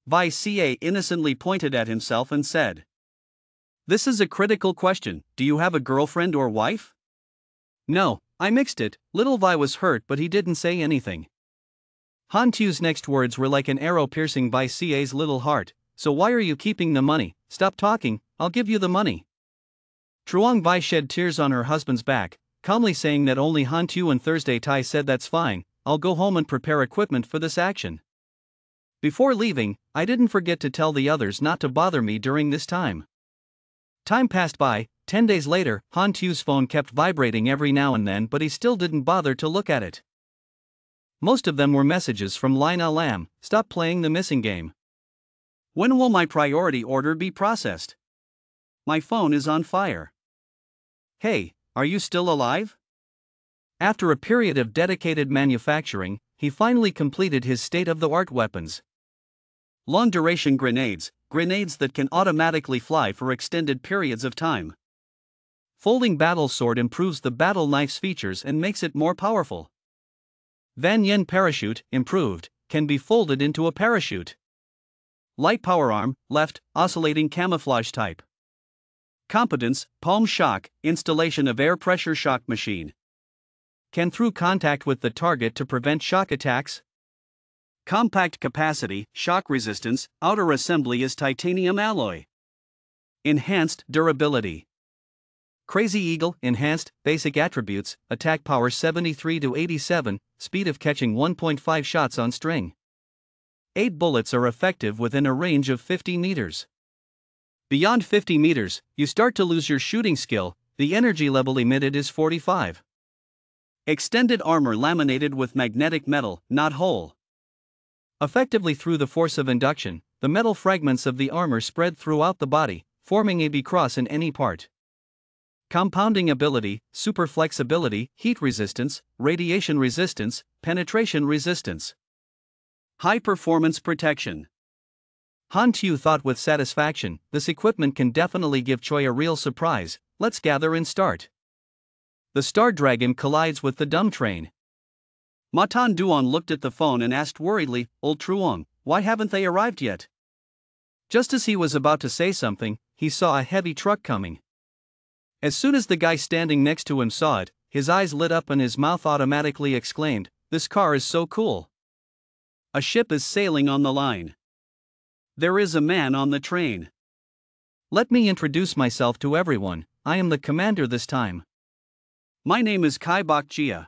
Vai Ca innocently pointed at himself and said, "This is a critical question, do you have a girlfriend or wife?" "No, I mixed it." Little Vi was hurt but he didn't say anything. Han Tu's next words were like an arrow piercing Vai Ca's little heart. "So why are you keeping the money? Stop talking, I'll give you the money." Truong Vai shed tears on her husband's back, calmly saying that only Han Tu and Thursday Tai said that's fine, I'll go home and prepare equipment for this action. Before leaving, I didn't forget to tell the others not to bother me during this time. Time passed by. 10 days later, Han Tu's phone kept vibrating every now and then but he still didn't bother to look at it. Most of them were messages from Lina Lam, "Stop playing the missing game. When will my priority order be processed? My phone is on fire. Hey, are you still alive?" After a period of dedicated manufacturing, he finally completed his state-of-the-art weapons. Long-duration grenades that can automatically fly for extended periods of time. Folding battle sword improves the battle knife's features and makes it more powerful. Van Yen parachute, improved, can be folded into a parachute. Light power arm, left, oscillating camouflage type. Competence, palm shock, installation of air pressure shock machine. Can through contact with the target to prevent shock attacks. Compact capacity, shock resistance, outer assembly is titanium alloy. Enhanced durability. Crazy Eagle, enhanced, basic attributes, attack power 73 to 87, speed of catching 1.5 shots on string. 8 bullets are effective within a range of 50 meters. Beyond 50 meters, you start to lose your shooting skill, the energy level emitted is 45. Extended armor laminated with magnetic metal, not whole. Effectively through the force of induction, the metal fragments of the armor spread throughout the body, forming a B-cross in any part. Compounding ability, super flexibility, heat resistance, radiation resistance, penetration resistance. High performance protection. Han Tu thought with satisfaction, this equipment can definitely give Choi a real surprise. Let's gather and start. The Star Dragon collides with the Dumb Train. Matan Duan looked at the phone and asked worriedly, "Old Truong, why haven't they arrived yet?" Just as he was about to say something, he saw a heavy truck coming. As soon as the guy standing next to him saw it, his eyes lit up and his mouth automatically exclaimed, "This car is so cool. A ship is sailing on the line. There is a man on the train. Let me introduce myself to everyone, I am the commander this time. My name is Kai Bok Jia.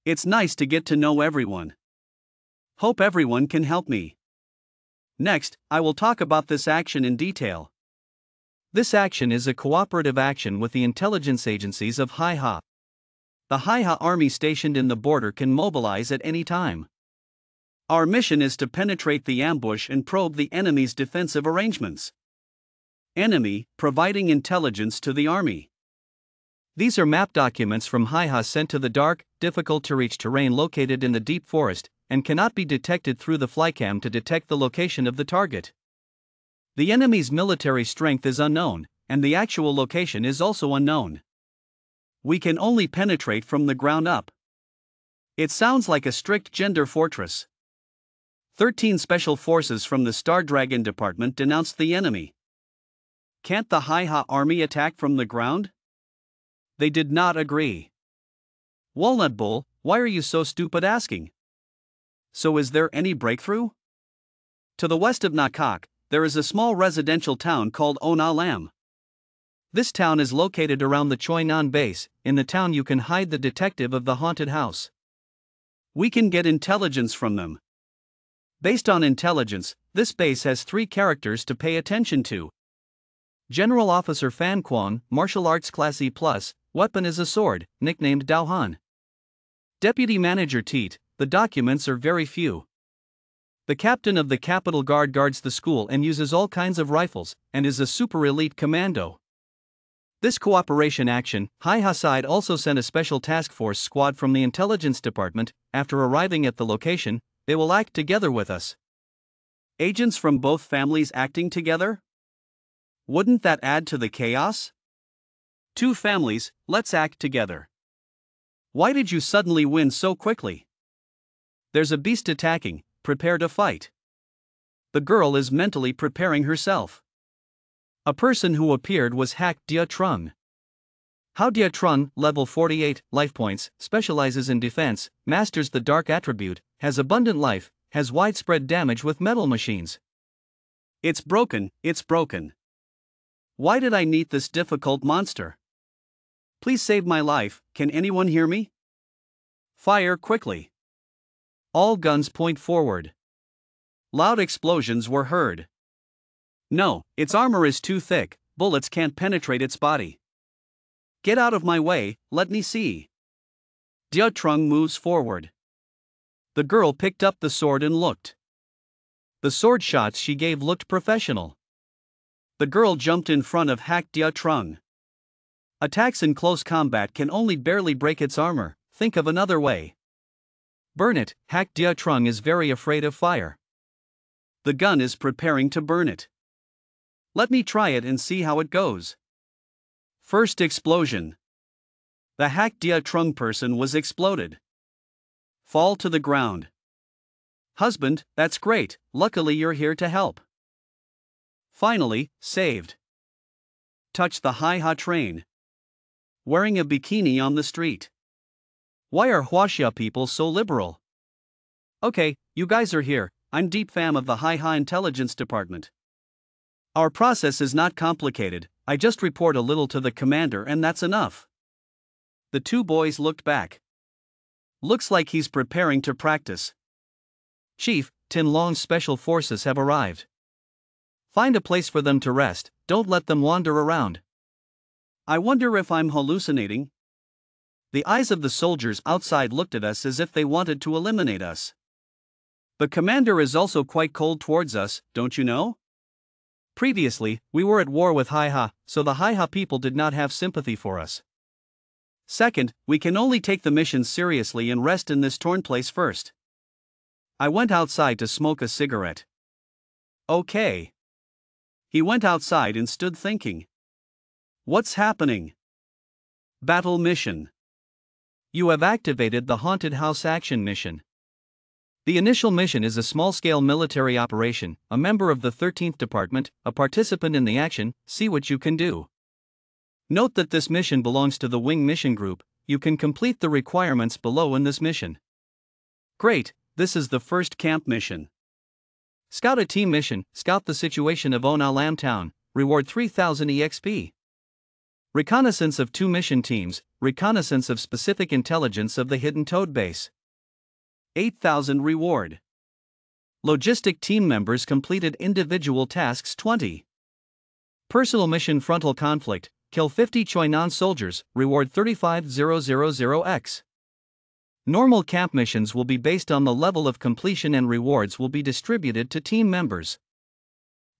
It's nice to get to know everyone. Hope everyone can help me. Next, I will talk about this action in detail. This action is a cooperative action with the intelligence agencies of HIHA. The HIHA army stationed in the border can mobilize at any time. Our mission is to penetrate the ambush and probe the enemy's defensive arrangements. Enemy, providing intelligence to the army. These are map documents from HIHA sent to the dark, difficult-to-reach terrain located in the deep forest, and cannot be detected through the flycam to detect the location of the target. The enemy's military strength is unknown, and the actual location is also unknown. We can only penetrate from the ground up. It sounds like a strict gender fortress. 13 special forces from the Star Dragon Department denounced the enemy. Can't the HIHA army attack from the ground? They did not agree. Walnut Bull, why are you so stupid asking? So is there any breakthrough? To the west of Nakak, there is a small residential town called Ona Lam. This town is located around the Choi Nan base. In the town you can hide the detective of the haunted house. We can get intelligence from them. Based on intelligence, this base has 3 characters to pay attention to. General Officer Fan Quan, Martial Arts Class E+, weapon is a sword, nicknamed Dao Han. Deputy Manager Teet, the documents are very few. The captain of the Capitol Guard guards the school and uses all kinds of rifles, and is a super elite commando. This cooperation action, HIHA side also sent a special task force squad from the intelligence department. After arriving at the location, they will act together with us. Agents from both families acting together? Wouldn't that add to the chaos? 2 families, let's act together. Why did you suddenly win so quickly? There's a beast attacking, prepare to fight. The girl is mentally preparing herself. A person who appeared was Hak Dia Trung. How Dia Trung, level 48, life points, specializes in defense, masters the dark attribute, has abundant life, has widespread damage with metal machines. It's broken, it's broken. Why did I need this difficult monster? Please save my life, can anyone hear me? Fire quickly. All guns point forward. Loud explosions were heard. No, its armor is too thick, bullets can't penetrate its body. Get out of my way, let me see. Dia Trung moves forward. The girl picked up the sword and looked. The sword shots she gave looked professional. The girl jumped in front of Hak Dia Trung. Attacks in close combat can only barely break its armor, think of another way. Burn it, Hak Dia Trung is very afraid of fire. The gun is preparing to burn it. Let me try it and see how it goes. First explosion. The Hak Dia Trung person was exploded. Fall to the ground. Husband, that's great, luckily you're here to help. Finally, saved. Touch the HIHA train. Wearing a bikini on the street. Why are Huaxia people so liberal? Okay, you guys are here, I'm Deep Fam of the HIHA Intelligence Department. Our process is not complicated, I just report a little to the commander and that's enough. The 2 boys looked back. Looks like he's preparing to practice. Chief, Tin Long's special forces have arrived. Find a place for them to rest, don't let them wander around. I wonder if I'm hallucinating? The eyes of the soldiers outside looked at us as if they wanted to eliminate us. The commander is also quite cold towards us, don't you know? Previously, we were at war with HIHA, so the HIHA people did not have sympathy for us. Second, we can only take the mission seriously and rest in this torn place first. I went outside to smoke a cigarette. Okay. He went outside and stood thinking. What's happening? Battle mission. You have activated the Haunted House Action Mission. The initial mission is a small-scale military operation, a member of the 13th Department, a participant in the action, see what you can do. Note that this mission belongs to the Wing Mission Group, you can complete the requirements below in this mission. Great, this is the first camp mission. Scout a team mission, scout the situation of Ona Lam Town, reward 3000 EXP. Reconnaissance of 2 mission teams, reconnaissance of specific intelligence of the hidden Toad base. 8,000 reward. Logistic team members completed individual tasks 20. Personal mission frontal conflict, kill 50 Choinan soldiers, reward 35000X. Normal camp missions will be based on the level of completion and rewards will be distributed to team members.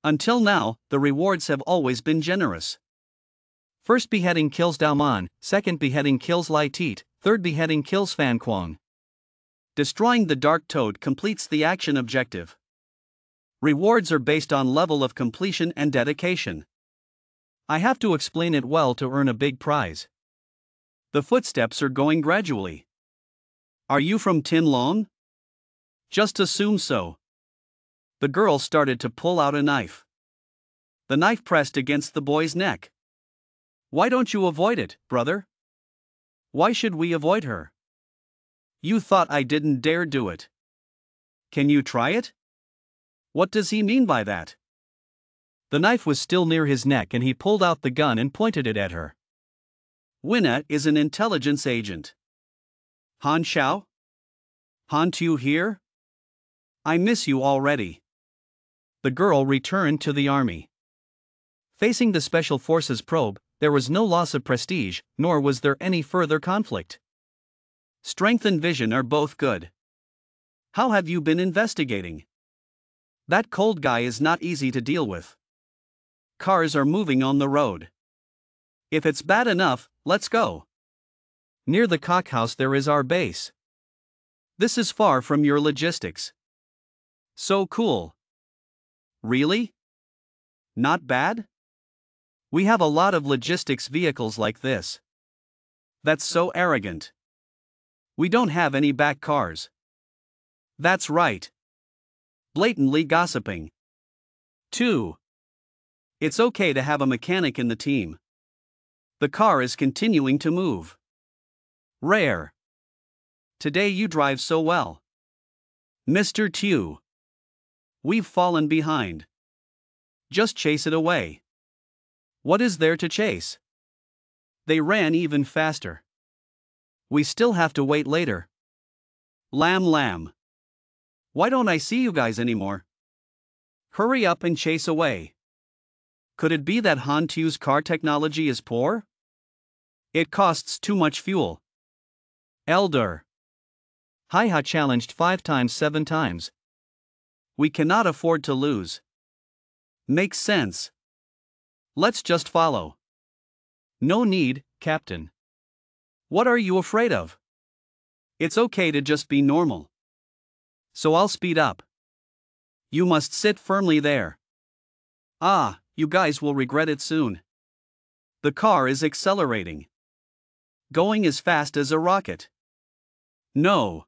Until now, the rewards have always been generous. First beheading kills Daoman, second beheading kills Lai Tit, third beheading kills Fan Kuang. Destroying the Dark Toad completes the action objective. Rewards are based on level of completion and dedication. I have to explain it well to earn a big prize. The footsteps are going gradually. Are you from Tin Long? Just assume so. The girl started to pull out a knife. The knife pressed against the boy's neck. Why don't you avoid it, brother? Why should we avoid her? You thought I didn't dare do it. Can you try it? What does he mean by that? The knife was still near his neck and he pulled out the gun and pointed it at her. Winna is an intelligence agent. Han Xiao? Han Tu here? I miss you already. The girl returned to the army. Facing the Special Forces probe, there was no loss of prestige, nor was there any further conflict. Strength and vision are both good. How have you been investigating? That cold guy is not easy to deal with. Cars are moving on the road. If it's bad enough, let's go. Near the cockhouse there is our base. This is far from your logistics. So cool. Really? Not bad? We have a lot of logistics vehicles like this. That's so arrogant. We don't have any back cars. That's right. Blatantly gossiping. 2. It's okay to have a mechanic in the team. The car is continuing to move. Rare. Today you drive so well. Mr. Tu. We've fallen behind. Just chase it away. What is there to chase? They ran even faster. We still have to wait later. Lamb. Why don't I see you guys anymore? Hurry up and chase away. Could it be that Han Tu's car technology is poor? It costs too much fuel. Elder. Hai challenged 5 times 7 times. We cannot afford to lose. Makes sense. Let's just follow. No need, Captain. What are you afraid of? It's okay to just be normal. So I'll speed up. You must sit firmly there. Ah, you guys will regret it soon. The car is accelerating. Going as fast as a rocket. No.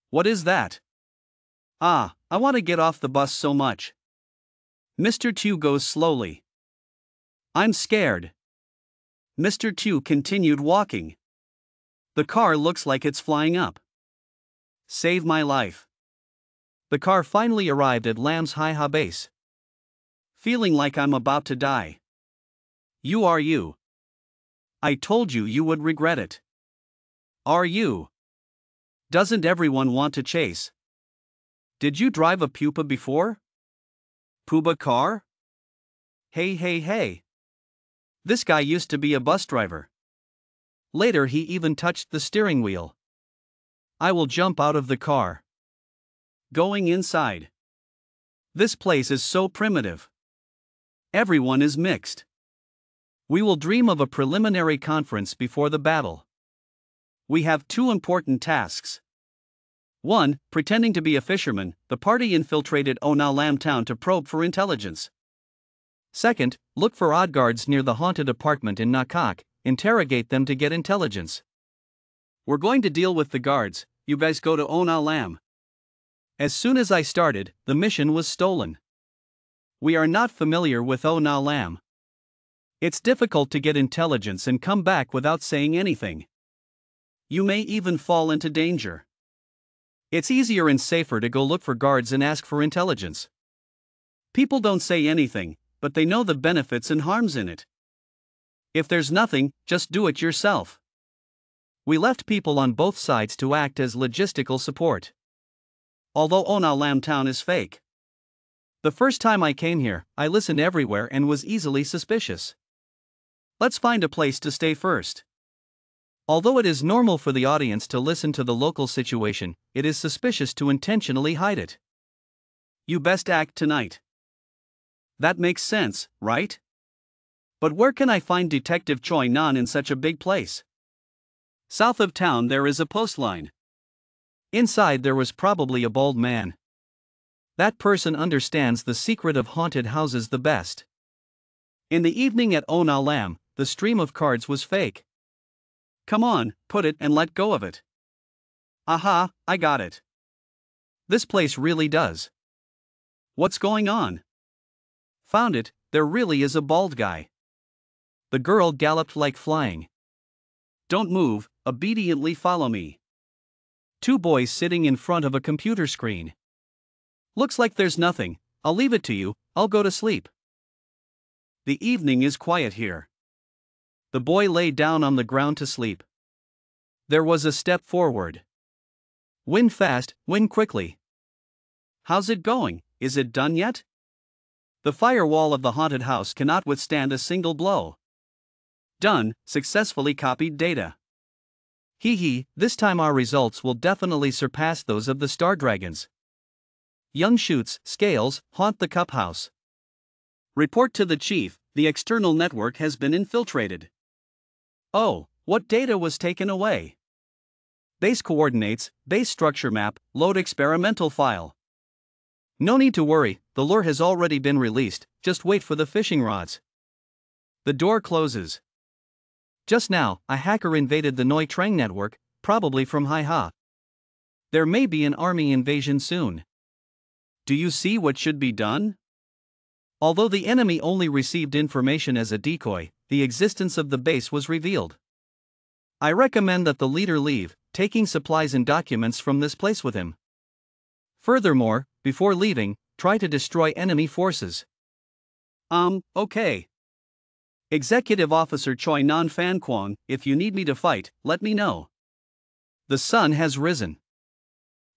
What is that? Ah, I want to get off the bus so much. Mr. Tu goes slowly. I'm scared. Mr. Tu continued walking. The car looks like it's flying up. Save my life. The car finally arrived at Lamb's Hai base. Feeling like I'm about to die. You are you. I told you you would regret it. Are you? Doesn't everyone want to chase? Did you drive a pupa before? Puba car? Hey. This guy used to be a bus driver. Later he even touched the steering wheel. I will jump out of the car. Going inside. This place is so primitive. Everyone is mixed. We will dream of a preliminary conference before the battle. We have 2 important tasks. 1. Pretending to be a fisherman, the party infiltrated Ona Lam town to probe for intelligence. 2. Look for odd guards near the haunted apartment in Nakak, interrogate them to get intelligence. We're going to deal with the guards, you guys go to Ona Lam. As soon as I started, the mission was stolen. We are not familiar with Ona Lam. It's difficult to get intelligence and come back without saying anything. You may even fall into danger. It's easier and safer to go look for guards and ask for intelligence. People don't say anything, but they know the benefits and harms in it. If there's nothing, just do it yourself. We left people on both sides to act as logistical support. Although Ona Lam town is fake. The first time I came here, I listened everywhere and was easily suspicious. Let's find a place to stay first. Although it is normal for the audience to listen to the local situation, it is suspicious to intentionally hide it. You best act tonight. That makes sense, right? But where can I find Detective Choi Nan in such a big place? South of town there is a post line. Inside there was probably a bald man. That person understands the secret of haunted houses the best. In the evening at Ona Lam, the stream of cards was fake. Come on, put it and let go of it. Aha, I got it. This place really does. What's going on? Found it, there really is a bald guy. The girl galloped like flying. Don't move, obediently follow me. Two boys sitting in front of a computer screen. Looks like there's nothing, I'll leave it to you, I'll go to sleep. The evening is quiet here. The boy lay down on the ground to sleep. There was a step forward. Win fast, win quickly. How's it going, is it done yet? The firewall of the haunted house cannot withstand a single blow. Done, successfully copied data. Hee, this time our results will definitely surpass those of the Star Dragons. Young shoots, scales, haunt the cup house. Report to the chief, the external network has been infiltrated. Oh, what data was taken away? Base coordinates, base structure map, load experimental file. No need to worry, the lure has already been released, just wait for the fishing rods. The door closes. Just now, a hacker invaded the Noi Trang network, probably from Hai-Ha. There may be an army invasion soon. Do you see what should be done? Although the enemy only received information as a decoy, the existence of the base was revealed. I recommend that the leader leave, taking supplies and documents from this place with him. Furthermore, before leaving, try to destroy enemy forces. Okay. Executive Officer Choi Nan Fan Kwong, if you need me to fight, let me know. The sun has risen.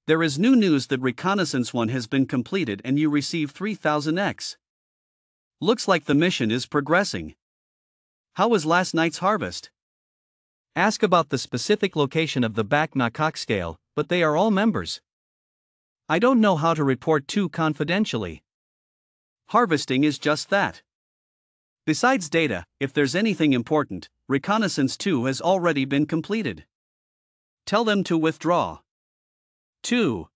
There is new news that Reconnaissance 1 has been completed and you receive 3000X. Looks like the mission is progressing. How was last night's harvest? Ask about the specific location of the back Nakak scale, but they are all members. I don't know how to report too confidentially. Harvesting is just that. Besides data, if there's anything important, Reconnaissance 2 has already been completed. Tell them to withdraw. 2.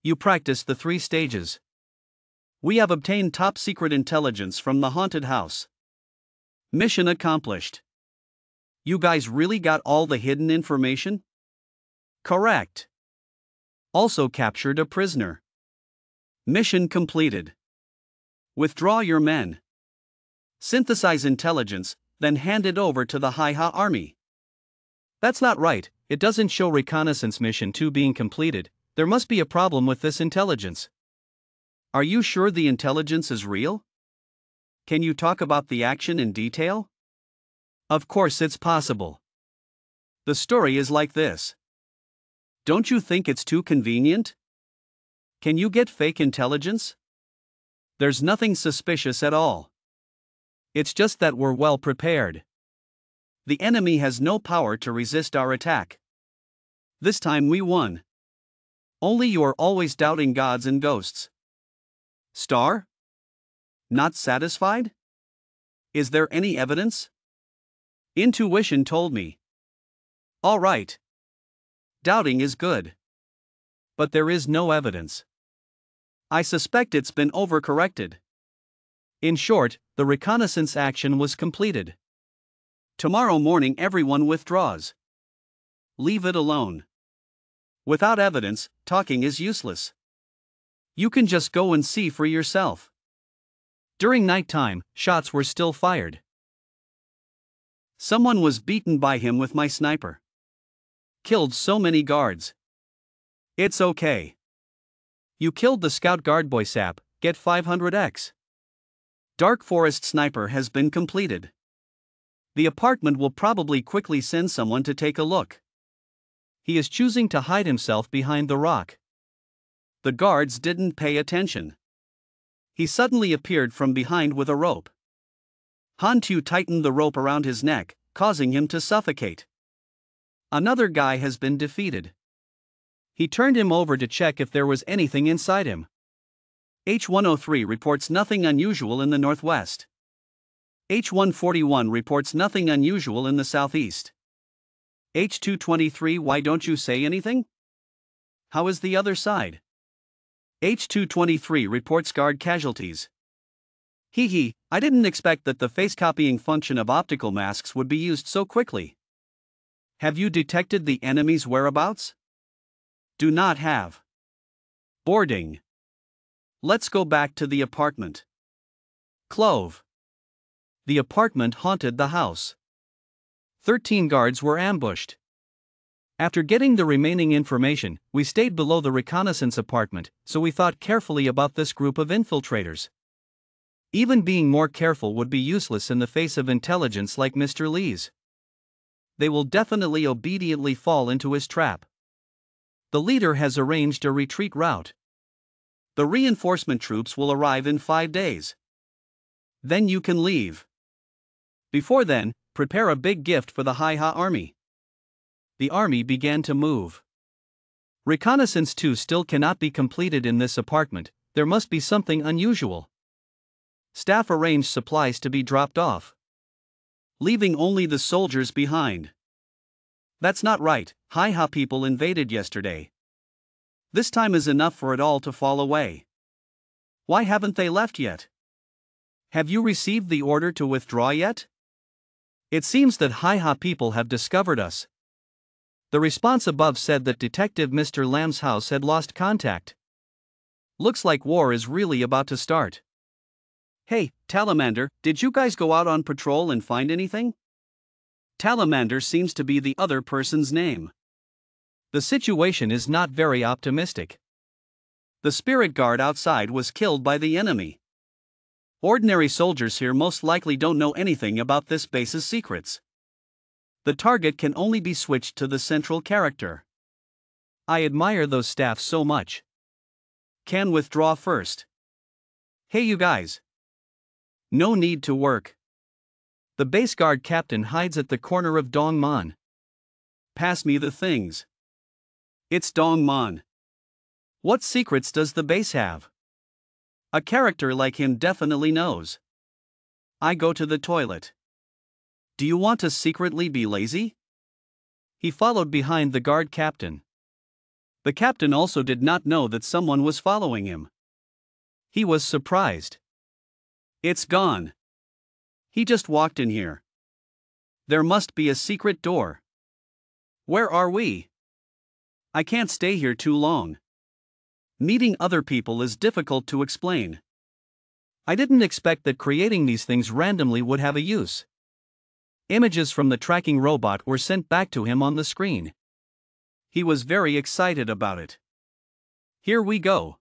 You practice the 3 stages. We have obtained top secret intelligence from the haunted house. Mission accomplished. You guys really got all the hidden information? Correct. Also captured a prisoner. Mission completed. Withdraw your men. Synthesize intelligence, then hand it over to the Hai-Ha army. That's not right, it doesn't show Reconnaissance Mission 2 being completed, there must be a problem with this intelligence. Are you sure the intelligence is real? Can you talk about the action in detail? Of course it's possible. The story is like this. Don't you think it's too convenient? Can you get fake intelligence? There's nothing suspicious at all. It's just that we're well prepared. The enemy has no power to resist our attack. This time we won. Only you are always doubting gods and ghosts. Star? Not satisfied? Is there any evidence? Intuition told me. All right. Doubting is good. But there is no evidence. I suspect it's been overcorrected. In short, the reconnaissance action was completed. Tomorrow morning everyone withdraws. Leave it alone. Without evidence, talking is useless. You can just go and see for yourself. During nighttime, shots were still fired. Someone was beaten by him with my sniper. Killed so many guards. It's okay. You killed the scout guard boy sap, get 500x. Dark Forest Sniper has been completed. The apartment will probably quickly send someone to take a look. He is choosing to hide himself behind the rock. The guards didn't pay attention. He suddenly appeared from behind with a rope. Hantu tightened the rope around his neck, causing him to suffocate. Another guy has been defeated. He turned him over to check if there was anything inside him. H103 reports nothing unusual in the northwest. H141 reports nothing unusual in the southeast. H223, why don't you say anything? How is the other side? H223 reports guard casualties. Hee, I didn't expect that the face copying function of optical masks would be used so quickly. Have you detected the enemy's whereabouts? Do not have. Boarding. Let's go back to the apartment. Clove. The apartment haunted the house. 13 guards were ambushed. After getting the remaining information, we stayed below the reconnaissance apartment, so we thought carefully about this group of infiltrators. Even being more careful would be useless in the face of intelligence like Mr. Lee's. They will definitely obediently fall into his trap. The leader has arranged a retreat route. The reinforcement troops will arrive in 5 days. Then you can leave. Before then, prepare a big gift for the Hai-Ha army. The army began to move. Reconnaissance 2 still cannot be completed in this apartment, there must be something unusual. Staff arranged supplies to be dropped off, leaving only the soldiers behind. That's not right, Hai-Ha people invaded yesterday. This time is enough for it all to fall away. Why haven't they left yet? Have you received the order to withdraw yet? It seems that Hai-Ha people have discovered us. The response above said that Detective Mr. Lam's house had lost contact. Looks like war is really about to start. Hey, Talamander, did you guys go out on patrol and find anything? Talamander seems to be the other person's name. The situation is not very optimistic. The spirit guard outside was killed by the enemy. Ordinary soldiers here most likely don't know anything about this base's secrets. The target can only be switched to the central character. I admire those staff so much. Can withdraw first. Hey you guys. No need to work. The base guard captain hides at the corner of Dongmon. Pass me the things. It's Dongmon. What secrets does the base have? A character like him definitely knows. I go to the toilet. Do you want to secretly be lazy? He followed behind the guard captain. The captain also did not know that someone was following him. He was surprised. It's gone. He just walked in here. There must be a secret door. Where are we? I can't stay here too long. Meeting other people is difficult to explain. I didn't expect that creating these things randomly would have a use. Images from the tracking robot were sent back to him on the screen. He was very excited about it. Here we go.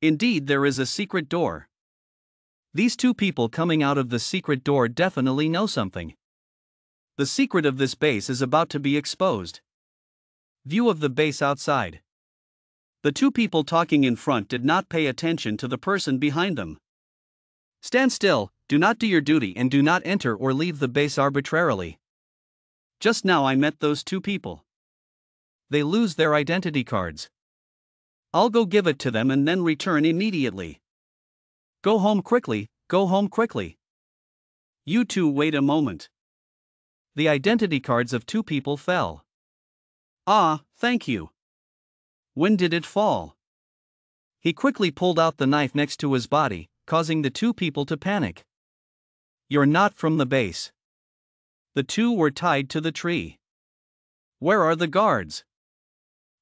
Indeed, there is a secret door. These two people coming out of the secret door definitely know something. The secret of this base is about to be exposed. View of the base outside. The two people talking in front did not pay attention to the person behind them. Stand still, do not do your duty and do not enter or leave the base arbitrarily. Just now I met those two people. They lose their identity cards. I'll go give it to them and then return immediately. Go home quickly, go home quickly. You two wait a moment. The identity cards of two people fell. Ah, thank you. When did it fall? He quickly pulled out the knife next to his body, causing the two people to panic. You're not from the base. The two were tied to the tree. Where are the guards?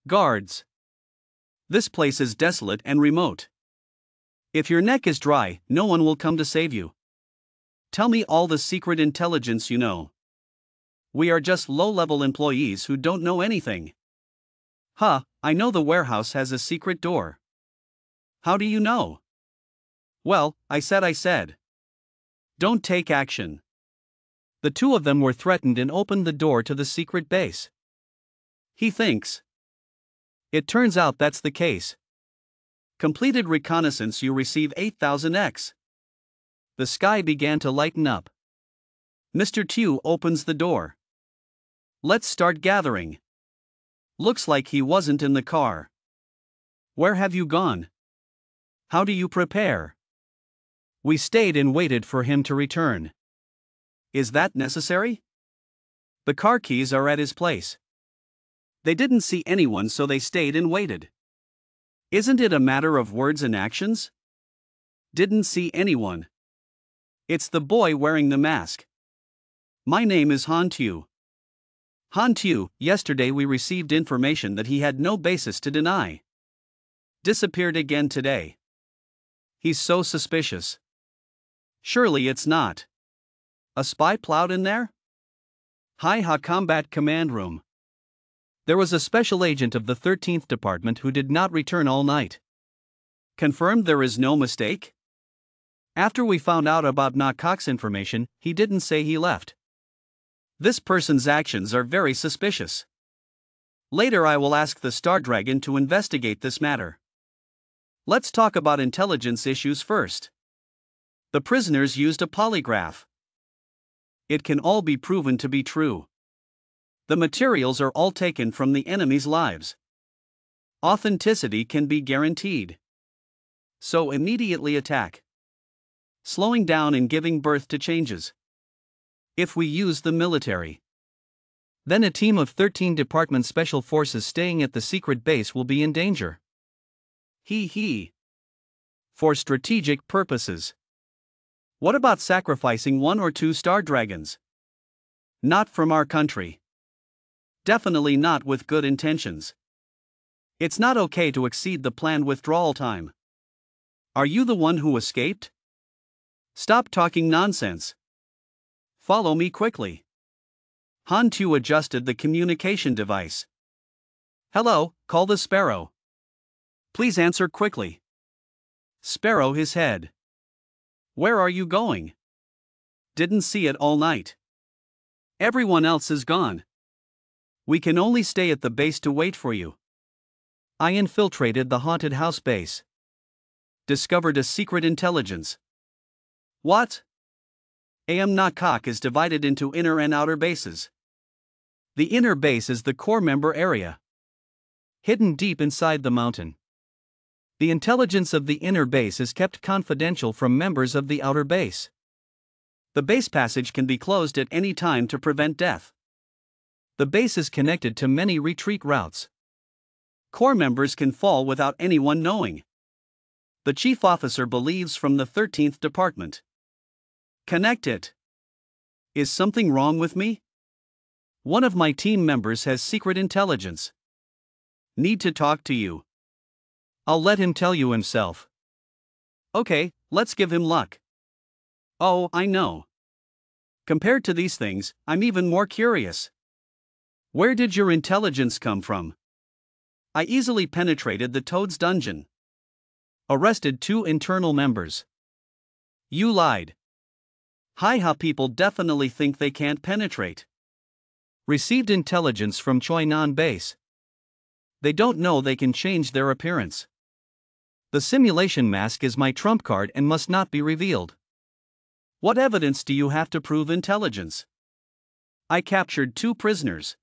Guards. This place is desolate and remote. If your neck is dry, no one will come to save you. Tell me all the secret intelligence you know. We are just low-level employees who don't know anything. I know the warehouse has a secret door. How do you know? Well, I said. Don't take action. The two of them were threatened and opened the door to the secret base. He thinks. It turns out that's the case. Completed reconnaissance, you receive 8000x. The sky began to lighten up. Mr. Tu opens the door. Let's start gathering. Looks like he wasn't in the car. Where have you gone? How do you prepare? We stayed and waited for him to return. Is that necessary? The car keys are at his place. They didn't see anyone, so they stayed and waited. Isn't it a matter of words and actions? Didn't see anyone. It's the boy wearing the mask. My name is Han Tu. Han Tu, yesterday we received information that he had no basis to deny. Disappeared again today. He's so suspicious. Surely it's not. A spy plowed in there? Hi-Ha Combat Command Room. There was a special agent of the 13th Department who did not return all night. Confirmed there is no mistake? After we found out about Nakok's information, he didn't say he left. This person's actions are very suspicious. Later I will ask the Star Dragon to investigate this matter. Let's talk about intelligence issues first. The prisoners used a polygraph. It can all be proven to be true. The materials are all taken from the enemy's lives. Authenticity can be guaranteed. So immediately attack. Slowing down and giving birth to changes. If we use the military, then a team of 13 Department Special Forces staying at the secret base will be in danger. For strategic purposes. What about sacrificing 1 or 2 Star Dragons? Not from our country. Definitely not with good intentions. It's not okay to exceed the planned withdrawal time. Are you the one who escaped? Stop talking nonsense. Follow me quickly. Han Tu adjusted the communication device. Hello, call the Sparrow. Please answer quickly. Sparrow his head. Where are you going? Didn't see it all night. Everyone else is gone. We can only stay at the base to wait for you. I infiltrated the haunted house base. Discovered a secret intelligence. What? Nakok is divided into inner and outer bases. The inner base is the core member area, hidden deep inside the mountain. The intelligence of the inner base is kept confidential from members of the outer base. The base passage can be closed at any time to prevent death. The base is connected to many retreat routes. Core members can fall without anyone knowing. The chief officer believes from the 13th Department. Connect it. Is something wrong with me? One of my team members has secret intelligence. Need to talk to you. I'll let him tell you himself. Okay, let's give him luck. Oh, I know. Compared to these things, I'm even more curious. Where did your intelligence come from? I easily penetrated the Toad's dungeon. Arrested 2 internal members. You lied. Hi-Ha people definitely think they can't penetrate. Received intelligence from Choinan base. They don't know they can change their appearance. The simulation mask is my trump card and must not be revealed. What evidence do you have to prove intelligence? I captured 2 prisoners.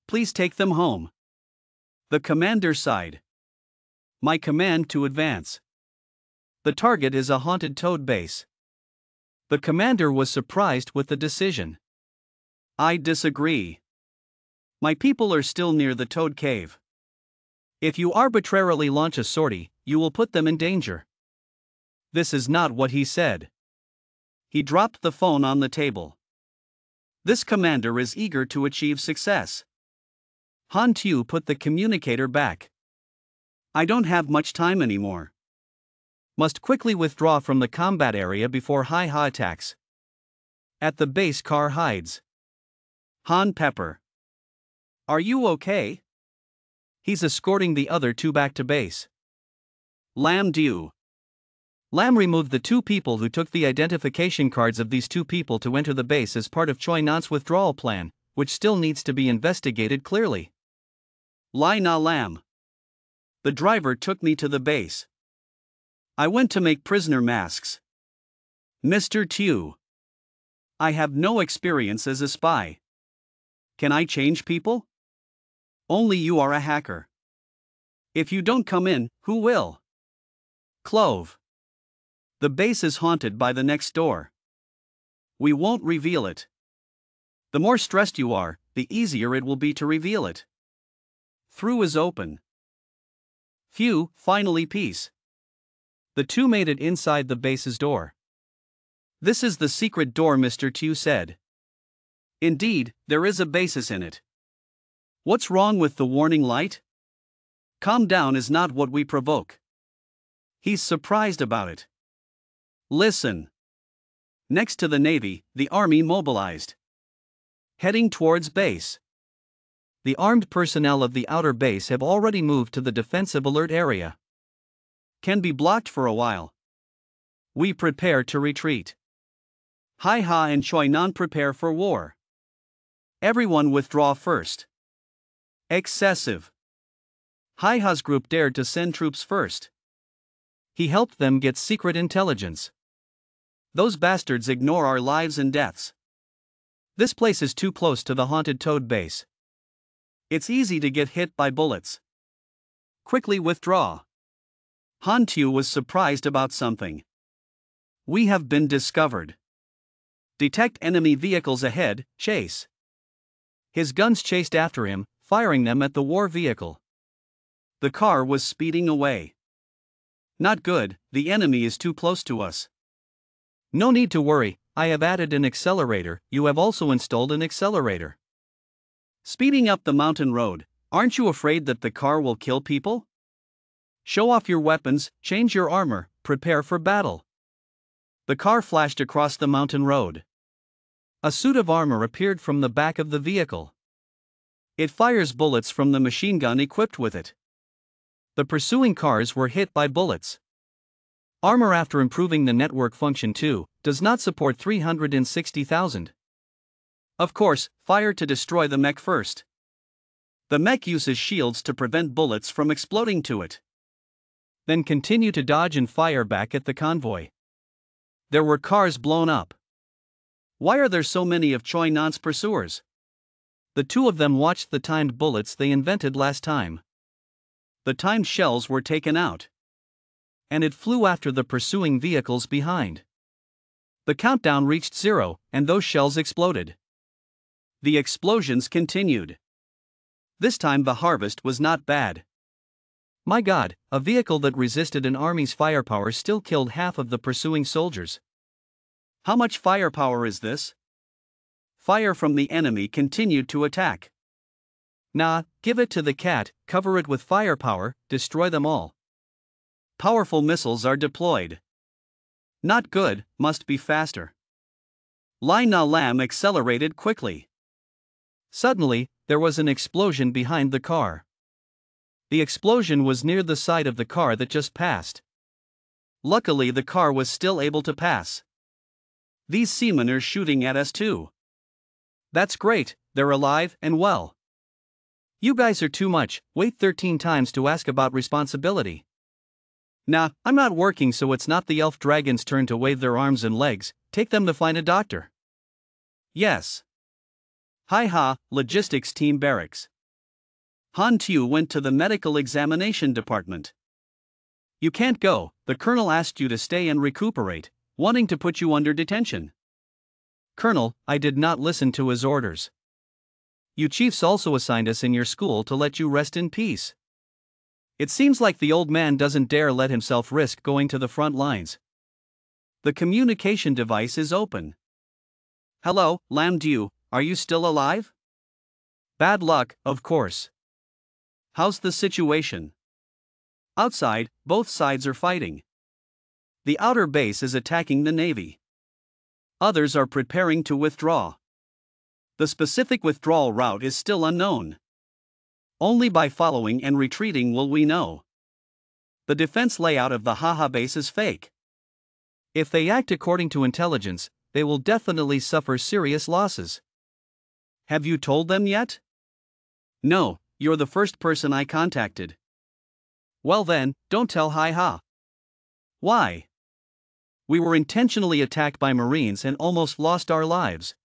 Please take them home. The commander sighed. My command to advance. The target is a haunted Toad base. The commander was surprised with the decision. I disagree. My people are still near the Toad Cave. If you arbitrarily launch a sortie, you will put them in danger. This is not what he said. He dropped the phone on the table. This commander is eager to achieve success. Han Tu put the communicator back. I don't have much time anymore. Must quickly withdraw from the combat area before Hi-Ha attacks. At the base car hides. Han Pepper. Are you okay? He's escorting the other 2 back to base. Lam Dew. Lam removed the two people who took the identification cards of these two people to enter the base as part of Choi Nan's withdrawal plan, which still needs to be investigated clearly. Lai Na Lam. The driver took me to the base. I went to make prisoner masks. Mr. Tu. I have no experience as a spy. Can I change people? Only you are a hacker. If you don't come in, who will? Clove. The base is haunted by the next door. We won't reveal it. The more stressed you are, the easier it will be to reveal it. Through is open. Phew, finally peace. The two made it inside the base's door. This is the secret door, Mr. Tu said. Indeed, there is a basis in it. What's wrong with the warning light? Calm down is not what we provoke. He's surprised about it. Listen. Next to the Navy, the Army mobilized. Heading towards base. The armed personnel of the outer base have already moved to the defensive alert area. Can be blocked for a while. We prepare to retreat. Hai Ha and Choi Nan prepare for war. Everyone withdraw first. Excessive. Hai Ha's group dared to send troops first. He helped them get secret intelligence. Those bastards ignore our lives and deaths. This place is too close to the haunted toad base. It's easy to get hit by bullets. Quickly withdraw. Han Tu was surprised about something. We have been discovered. Detect enemy vehicles ahead, chase. His guns chased after him, firing them at the war vehicle. The car was speeding away. Not good, the enemy is too close to us. No need to worry, I have added an accelerator, you have also installed an accelerator. Speeding up the mountain road, aren't you afraid that the car will kill people? Show off your weapons, change your armor, prepare for battle. The car flashed across the mountain road. A suit of armor appeared from the back of the vehicle. It fires bullets from the machine gun equipped with it. The pursuing cars were hit by bullets. Armor, after improving the network function too, does not support 360,000. Of course, fire to destroy the mech first. The mech uses shields to prevent bullets from exploding to it. Then continue to dodge and fire back at the convoy. There were cars blown up. Why are there so many of Choi Nan's pursuers? The two of them watched the timed bullets they invented last time. The timed shells were taken out. And it flew after the pursuing vehicles behind. The countdown reached 0, and those shells exploded. The explosions continued. This time the harvest was not bad. My God, a vehicle that resisted an army's firepower still killed half of the pursuing soldiers. How much firepower is this? Fire from the enemy continued to attack. Nah, give it to the cat, cover it with firepower, destroy them all. Powerful missiles are deployed. Not good, must be faster. Lai Na Lam accelerated quickly. Suddenly, there was an explosion behind the car. The explosion was near the side of the car that just passed. Luckily, the car was still able to pass. These seamen are shooting at us too. That's great, they're alive and well. You guys are too much, wait 13 times to ask about responsibility. Nah, I'm not working, so it's not the elf dragon's turn to wave their arms and legs, take them to find a doctor. Yes. Hai Ha, logistics team barracks. Han Tu went to the medical examination department. You can't go, the colonel asked you to stay and recuperate, wanting to put you under detention. Colonel, I did not listen to his orders. You chiefs also assigned us in your school to let you rest in peace. It seems like the old man doesn't dare let himself risk going to the front lines. The communication device is open. Hello, Lam Du, are you still alive? Bad luck, of course. How's the situation? Outside, both sides are fighting. The outer base is attacking the Navy. Others are preparing to withdraw. The specific withdrawal route is still unknown. Only by following and retreating will we know. The defense layout of the Haha base is fake. If they act according to intelligence, they will definitely suffer serious losses. Have you told them yet? No, you're the first person I contacted. Well then, don't tell hi-ha. Why? We were intentionally attacked by Marines and almost lost our lives.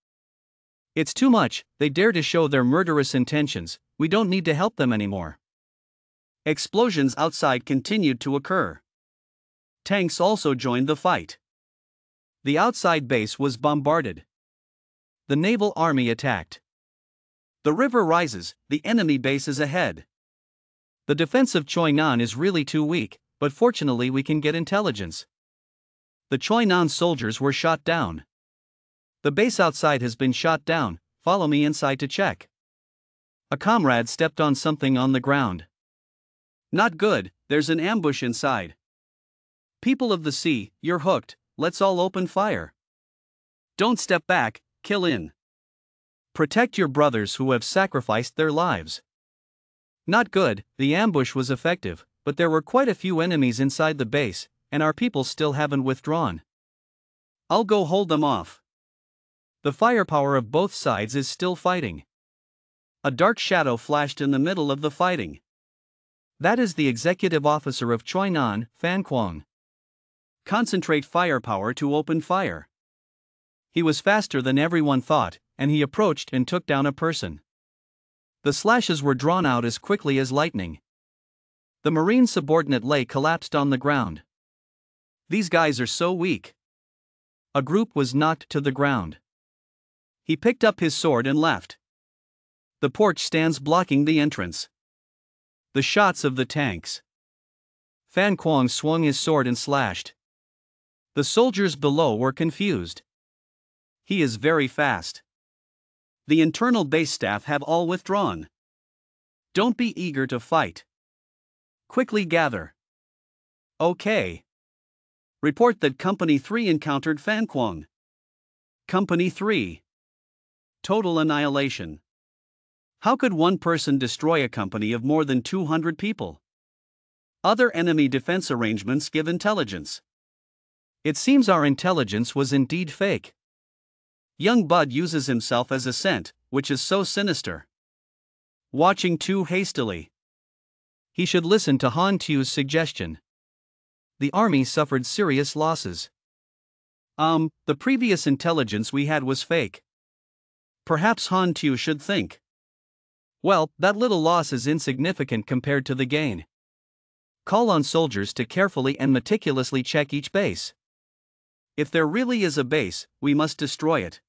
It's too much, they dare to show their murderous intentions, we don't need to help them anymore. Explosions outside continued to occur. Tanks also joined the fight. The outside base was bombarded. The naval army attacked. The river rises, the enemy base is ahead. The defense of Choinan is really too weak, but fortunately we can get intelligence. The Choinan soldiers were shot down. The base outside has been shot down, follow me inside to check. A comrade stepped on something on the ground. Not good, there's an ambush inside. People of the sea, you're hooked, let's all open fire. Don't step back, kill in. Protect your brothers who have sacrificed their lives. Not good, the ambush was effective, but there were quite a few enemies inside the base, and our people still haven't withdrawn. I'll go hold them off. The firepower of both sides is still fighting. A dark shadow flashed in the middle of the fighting. That is the executive officer of Choinan, Fan Kuang. Concentrate firepower to open fire. He was faster than everyone thought, and he approached and took down a person. The slashes were drawn out as quickly as lightning. The Marine subordinate lay collapsed on the ground. These guys are so weak. A group was knocked to the ground. He picked up his sword and left. The porch stands blocking the entrance. The shots of the tanks. Fan Kuang swung his sword and slashed. The soldiers below were confused. He is very fast. The internal base staff have all withdrawn. Don't be eager to fight. Quickly gather. Okay. Report that Company 3 encountered Fan Kuang. Company 3. Total annihilation. How could one person destroy a company of more than 200 people? Other enemy defense arrangements give intelligence. It seems our intelligence was indeed fake. Young Bud uses himself as a scent, which is so sinister. Watching too hastily. He should listen to Han Tu's suggestion. The army suffered serious losses. The previous intelligence we had was fake. Perhaps Han Tu should think. Well, that little loss is insignificant compared to the gain. Call on soldiers to carefully and meticulously check each base. If there really is a base, we must destroy it.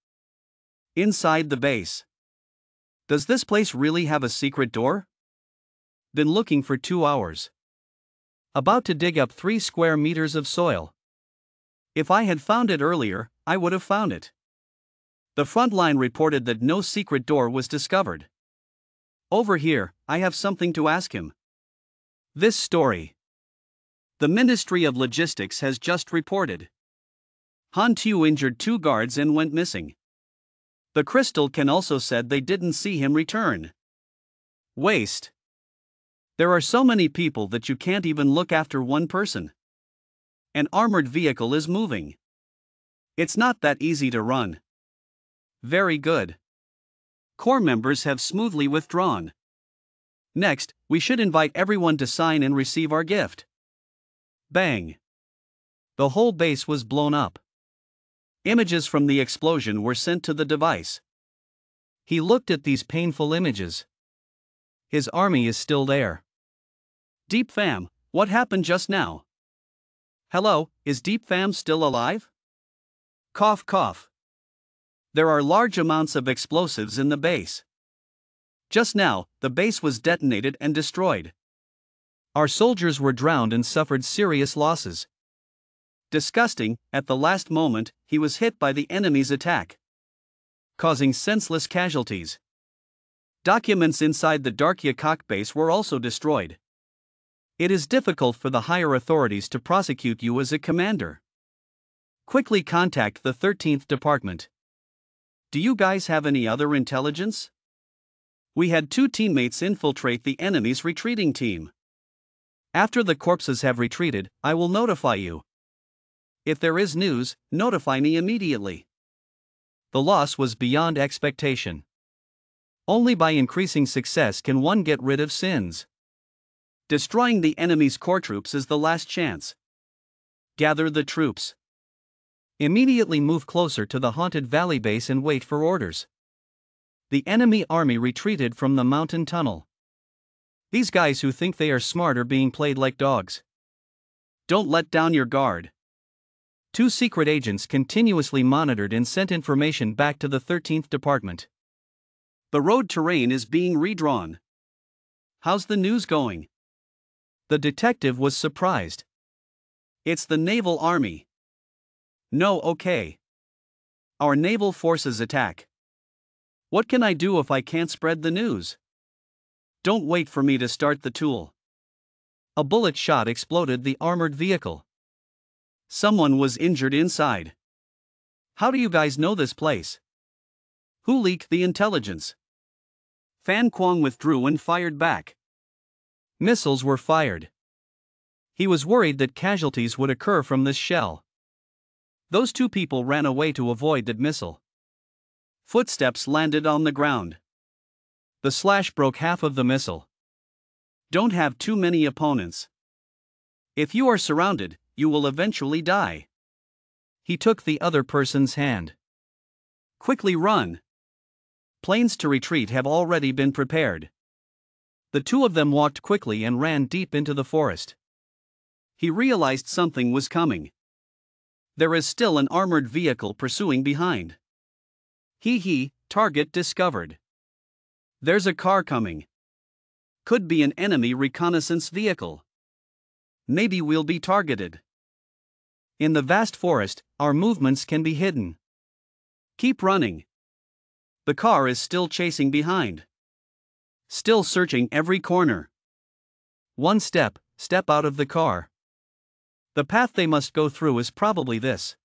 Inside the base. Does this place really have a secret door? Been looking for 2 hours. About to dig up 3 square meters of soil. If I had found it earlier, I would have found it. The front line reported that no secret door was discovered. Over here, I have something to ask him. This story. The Ministry of Logistics has just reported. Han Tu injured 2 guards and went missing. The Crystal can also said they didn't see him return. Waste. There are so many people that you can't even look after one person. An armored vehicle is moving. It's not that easy to run. Very good. Corps members have smoothly withdrawn. Next, we should invite everyone to sign and receive our gift. Bang. The whole base was blown up. Images from the explosion were sent to the device. He looked at these painful images. His army is still there. Deep Fam, what happened just now? Hello, is Deep Fam still alive? Cough cough. There are large amounts of explosives in the base. Just now, the base was detonated and destroyed. Our soldiers were drowned and suffered serious losses. Disgusting, at the last moment, he was hit by the enemy's attack, causing senseless casualties. Documents inside the Dark Yakok base were also destroyed. It is difficult for the higher authorities to prosecute you as a commander. Quickly contact the 13th Department. Do you guys have any other intelligence? We had 2 teammates infiltrate the enemy's retreating team. After the corpses have retreated, I will notify you. If there is news, notify me immediately. The loss was beyond expectation. Only by increasing success can one get rid of sins. Destroying the enemy's core troops is the last chance. Gather the troops. Immediately move closer to the haunted valley base and wait for orders. The enemy army retreated from the mountain tunnel. These guys who think they are smart are being played like dogs. Don't let down your guard. 2 secret agents continuously monitored and sent information back to the 13th Department. The road terrain is being redrawn. How's the news going? The detective was surprised. It's the naval army. No, okay. Our naval forces attack. What can I do if I can't spread the news? Don't wait for me to start the tool. A bullet shot exploded the armored vehicle. Someone was injured inside. How do you guys know this place? Who leaked the intelligence? Fan Kuang withdrew and fired back. Missiles were fired. He was worried that casualties would occur from this shell. Those 2 people ran away to avoid that missile. Footsteps landed on the ground. The slash broke half of the missile. Don't have too many opponents. If you are surrounded, you will eventually die. He took the other person's hand. Quickly run. Planes to retreat have already been prepared. The 2 of them walked quickly and ran deep into the forest. He realized something was coming. There is still an armored vehicle pursuing behind. Target discovered. There's a car coming. Could be an enemy reconnaissance vehicle. Maybe we'll be targeted. In the vast forest, our movements can be hidden. Keep running. The car is still chasing behind. Still searching every corner. One step out of the car. The path they must go through is probably this.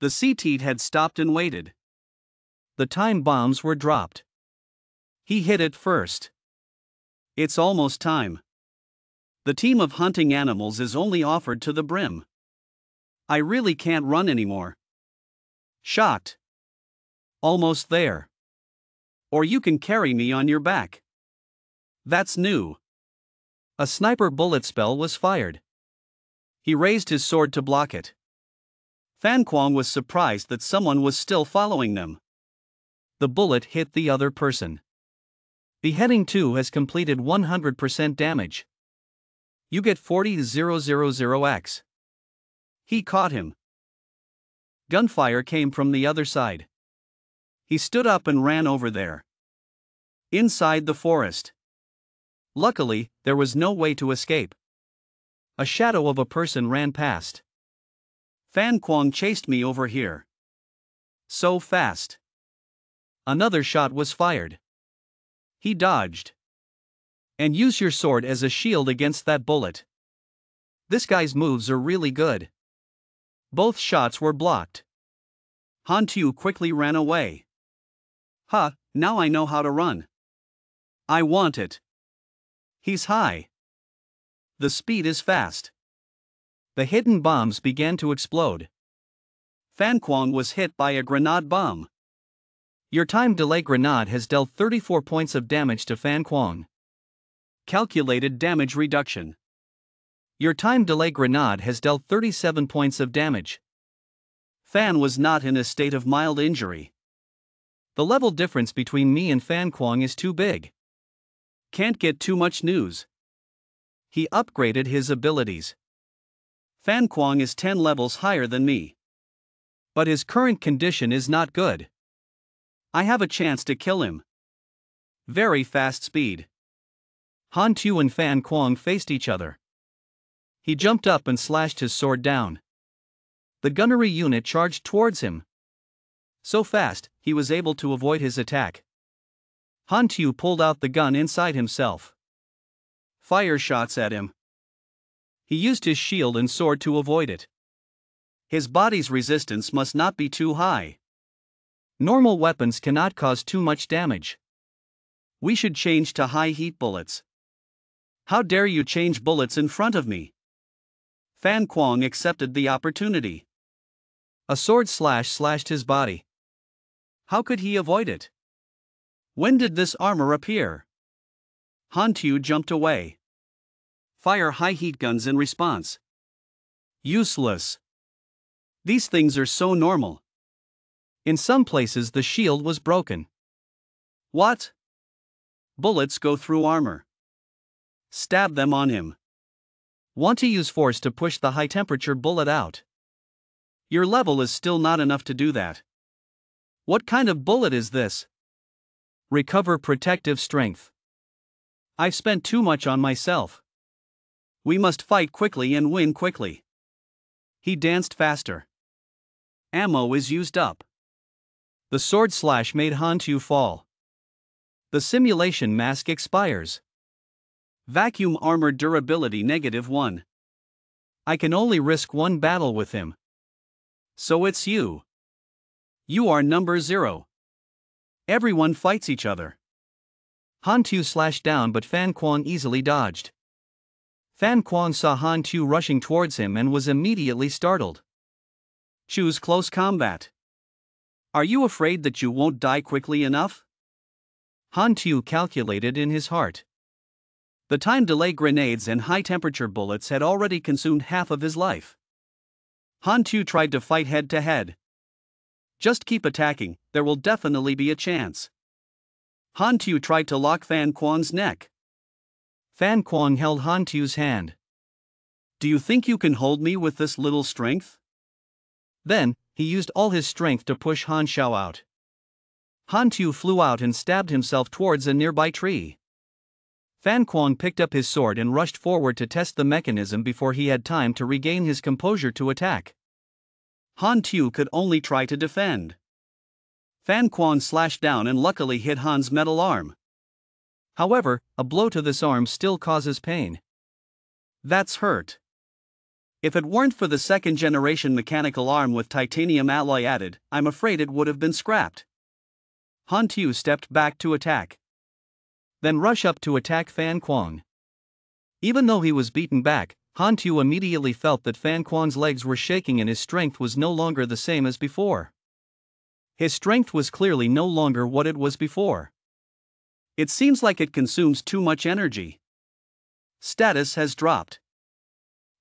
The CT had stopped and waited. The time bombs were dropped. He hit it first. It's almost time. The team of hunting animals is only offered to the brim. I really can't run anymore. Shocked. Almost there. Or you can carry me on your back. That's new. A sniper bullet spell was fired. He raised his sword to block it. Fan Kuang was surprised that someone was still following them. The bullet hit the other person. Beheading 2 has completed 100% damage. You get 40,000x. He caught him. Gunfire came from the other side. He stood up and ran over there. Inside the forest. Luckily, there was no way to escape. A shadow of a person ran past. Fan Kuang chased me over here. So fast. Another shot was fired. He dodged. And use your sword as a shield against that bullet. This guy's moves are really good. Both shots were blocked. Han Tu quickly ran away. Now I know how to run. I want it. He's high. The speed is fast. The hidden bombs began to explode. Fan Kuang was hit by a grenade bomb. Your time delay grenade has dealt 34 points of damage to Fan Kuang. Calculated damage reduction. Your time delay grenade has dealt 37 points of damage. Fan was not in a state of mild injury. The level difference between me and Fan Kuang is too big. Can't get too much news. He upgraded his abilities. Fan Kuang is 10 levels higher than me. But his current condition is not good. I have a chance to kill him. Very fast speed. Han Tu and Fan Kuang faced each other. He jumped up and slashed his sword down. The gunnery unit charged towards him. So fast, he was able to avoid his attack. Han Tu pulled out the gun inside himself. Fire shots at him. He used his shield and sword to avoid it. His body's resistance must not be too high. Normal weapons cannot cause too much damage. We should change to high heat bullets. How dare you change bullets in front of me? Fan Kuang accepted the opportunity. A sword slashed his body. How could he avoid it? When did this armor appear? Han Tu jumped away. Fire high heat guns in response. Useless. These things are so normal. In some places the shield was broken. What? Bullets go through armor. Stab them on him. Want to use force to push the high-temperature bullet out. Your level is still not enough to do that. What kind of bullet is this? Recover protective strength. I've spent too much on myself. We must fight quickly and win quickly. He danced faster. Ammo is used up. The sword slash made Han Tu fall. The simulation mask expires. Vacuum armor durability -1. I can only risk one battle with him. So it's you. You are number 0. Everyone fights each other. Han Tu slashed down, but Fan Kuang easily dodged. Fan Kuang saw Han Tu rushing towards him and was immediately startled. Choose close combat. Are you afraid that you won't die quickly enough? Han Tu calculated in his heart. The time delay grenades and high-temperature bullets had already consumed half of his life. Han Tu tried to fight head-to-head. Just keep attacking, there will definitely be a chance. Han Tu tried to lock Fan Kuang's neck. Fan Kuang held Han Tu's hand. Do you think you can hold me with this little strength? Then, he used all his strength to push Han Xiao out. Han Tu flew out and stabbed himself towards a nearby tree. Fan Kuang picked up his sword and rushed forward to test the mechanism before he had time to regain his composure to attack. Han Tu could only try to defend. Fan Kuang slashed down and luckily hit Han's metal arm. However, a blow to this arm still causes pain. That's hurt. If it weren't for the second-generation mechanical arm with titanium alloy added, I'm afraid it would have been scrapped. Han Tu stepped back to attack. Then rush up to attack Fan Kuang. Even though he was beaten back, Han Tu immediately felt that Fan Kuang's legs were shaking and his strength was no longer the same as before. His strength was clearly no longer what it was before. It seems like it consumes too much energy. Status has dropped.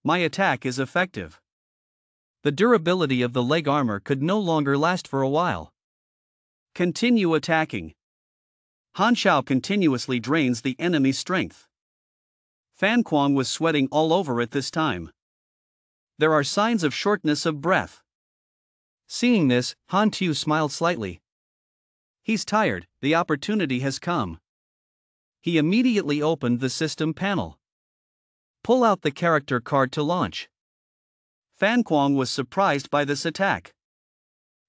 My attack is effective. The durability of the leg armor could no longer last for a while. Continue attacking. Han Xiao continuously drains the enemy's strength. Fan Kuang was sweating all over at this time. There are signs of shortness of breath. Seeing this, Han Tu smiled slightly. He's tired, the opportunity has come. He immediately opened the system panel. Pull out the character card to launch. Fan Kuang was surprised by this attack.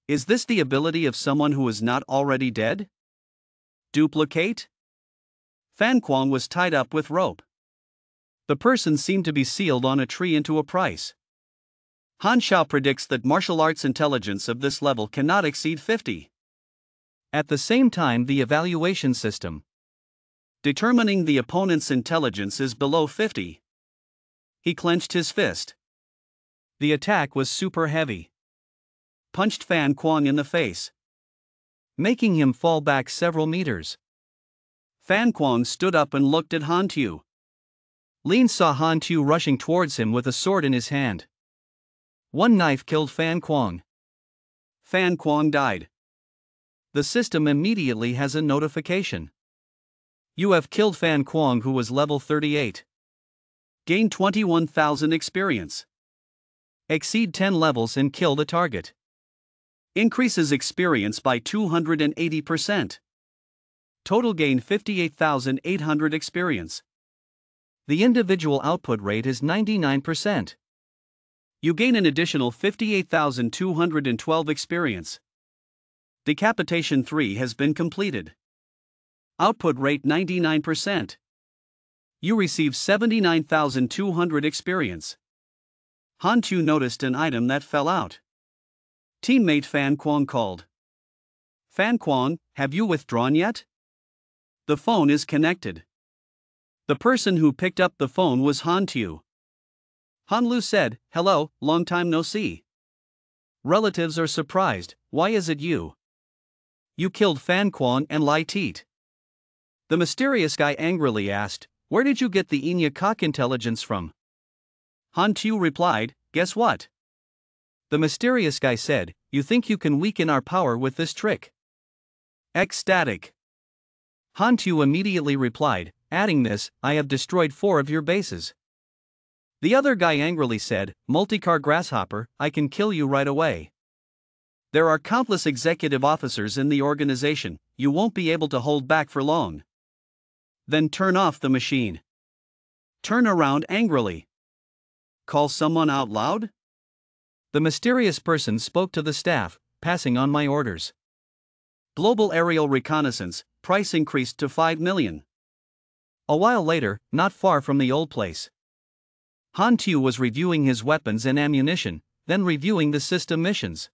Is this the ability of someone who is not already dead? Duplicate? Fan Kuang was tied up with rope. The person seemed to be sealed on a tree into a price. Han Xiao predicts that martial arts intelligence of this level cannot exceed 50. At the same time, the evaluation system determining the opponent's intelligence is below 50. He clenched his fist. The attack was super heavy. Punched Fan Kuang in the face, making him fall back several meters. Fan Kuang stood up and looked at Han Tu. Lin saw Han Tu rushing towards him with a sword in his hand. One knife killed Fan Kuang. Fan Kuang died. The system immediately has a notification. You have killed Fan Kuang, who was level 38. Gain 21,000 experience. Exceed 10 levels and kill the target. Increases experience by 280%. Total gain 58,800 experience. The individual output rate is 99%. You gain an additional 58,212 experience. Decapitation 3 has been completed. Output rate 99%. You receive 79,200 experience. Han Tu noticed an item that fell out. Teammate Fan Kuang called. Fan Kuang, have you withdrawn yet? The phone is connected. The person who picked up the phone was Han Tu. Han Lu said, "Hello, long time no see." Relatives are surprised. Why is it you? You killed Fan Quan and Lai Teet. The mysterious guy angrily asked, "Where did you get the Enya cock intelligence from?" Han Tu replied, "Guess what?" The mysterious guy said, "You think you can weaken our power with this trick?" Ecstatic. Han Tu immediately replied, adding this, "I have destroyed 4 of your bases." The other guy angrily said, "Multicar Grasshopper, I can kill you right away. There are countless executive officers in the organization, you won't be able to hold back for long." Then turn off the machine. Turn around angrily. Call someone out loud? The mysterious person spoke to the staff, passing on my orders. Global aerial reconnaissance, price increased to 5 million. A while later, not far from the old place, Han Tu was reviewing his weapons and ammunition, then reviewing the system missions.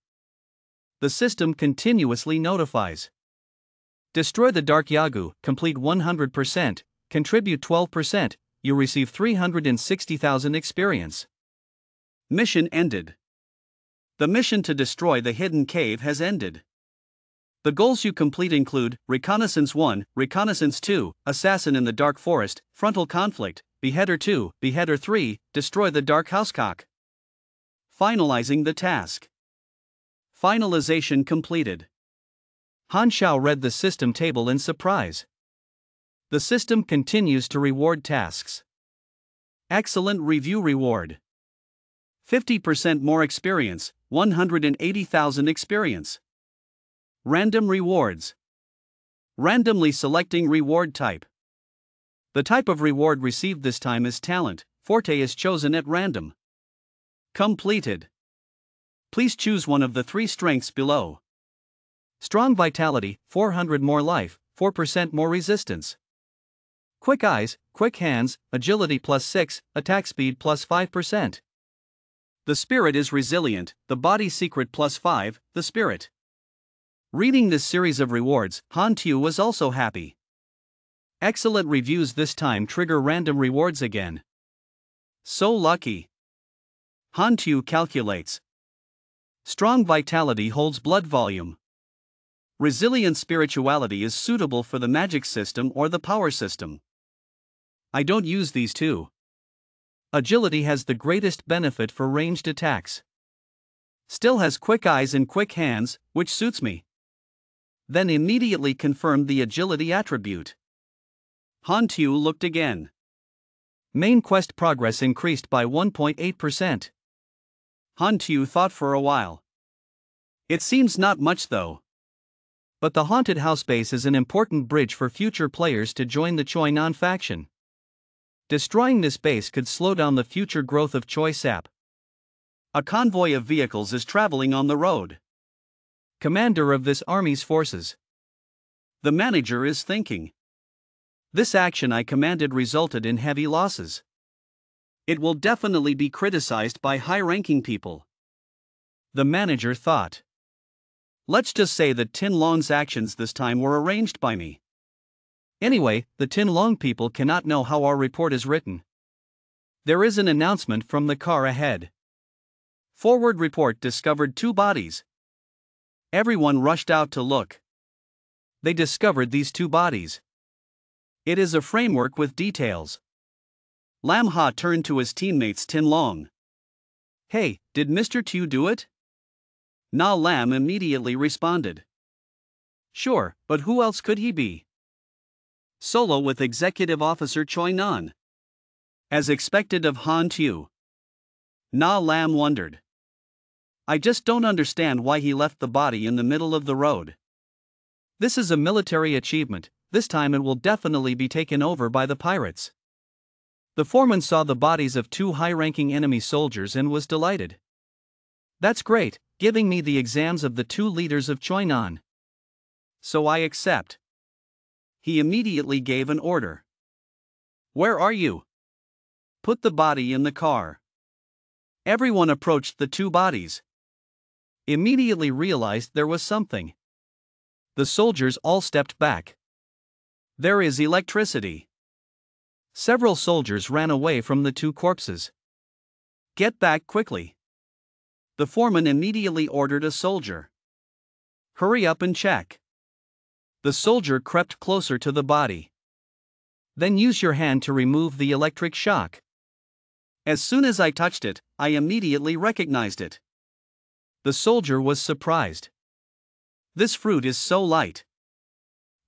The system continuously notifies. Destroy the Dark Yagu, complete 100%, contribute 12%, you receive 360,000 experience. Mission ended. The mission to destroy the hidden cave has ended. The goals you complete include Reconnaissance 1, Reconnaissance 2, Assassin in the Dark Forest, Frontal Conflict, Beheader 2, Beheader 3, Destroy the Dark Housecock. Finalizing the task. Finalization completed. Han Xiao read the system table in surprise. The system continues to reward tasks. Excellent review reward. 50% more experience, 180,000 experience. Random rewards. Randomly selecting reward type. The type of reward received this time is talent, forte is chosen at random. Completed. Please choose one of the 3 strengths below. Strong vitality, 400 more life, 4% more resistance. Quick eyes, quick hands, agility +6, attack speed +5%. The spirit is resilient, the body secret +5, the spirit. Reading this series of rewards, Han Tu was also happy. Excellent reviews this time trigger random rewards again. So lucky. Han Tu calculates. Strong vitality holds blood volume. Resilient spirituality is suitable for the magic system or the power system. I don't use these 2. Agility has the greatest benefit for ranged attacks. Still has quick eyes and quick hands, which suits me. Then immediately confirmed the agility attribute. Han Tu looked again. Main quest progress increased by 1.8%. Han Tu thought for a while. It seems not much though. But the haunted house base is an important bridge for future players to join the Choi Nan faction. Destroying this base could slow down the future growth of Choi Sap. A convoy of vehicles is traveling on the road. Commander of this army's forces. The manager is thinking. This action I commanded resulted in heavy losses. It will definitely be criticized by high-ranking people. The manager thought. Let's just say that Tin Long's actions this time were arranged by me. Anyway, the Tin Long people cannot know how our report is written. There is an announcement from the car ahead. Forward report discovered 2 bodies. Everyone rushed out to look. They discovered these 2 bodies. It is a framework with details. Lam Ha turned to his teammates Tin Long. "Hey, did Mr. Tu do it?" Na Lam immediately responded. "Sure, but who else could he be?" "Solo with Executive Officer Choi Nan." "As expected of Han Tu." Na Lam wondered. "I just don't understand why he left the body in the middle of the road." "This is a military achievement, this time it will definitely be taken over by the pirates." The foreman saw the bodies of 2 high-ranking enemy soldiers and was delighted. "That's great, giving me the exams of the 2 leaders of Choi Nan." "So I accept." He immediately gave an order. "Where are you?" "Put the body in the car." Everyone approached the 2 bodies. Immediately realized there was something. The soldiers all stepped back. There is electricity. Several soldiers ran away from the 2 corpses. Get back quickly. The foreman immediately ordered a soldier. Hurry up and check. The soldier crept closer to the body. Then use your hand to remove the electric shock. As soon as I touched it, I immediately recognized it. The soldier was surprised. This fruit is so light.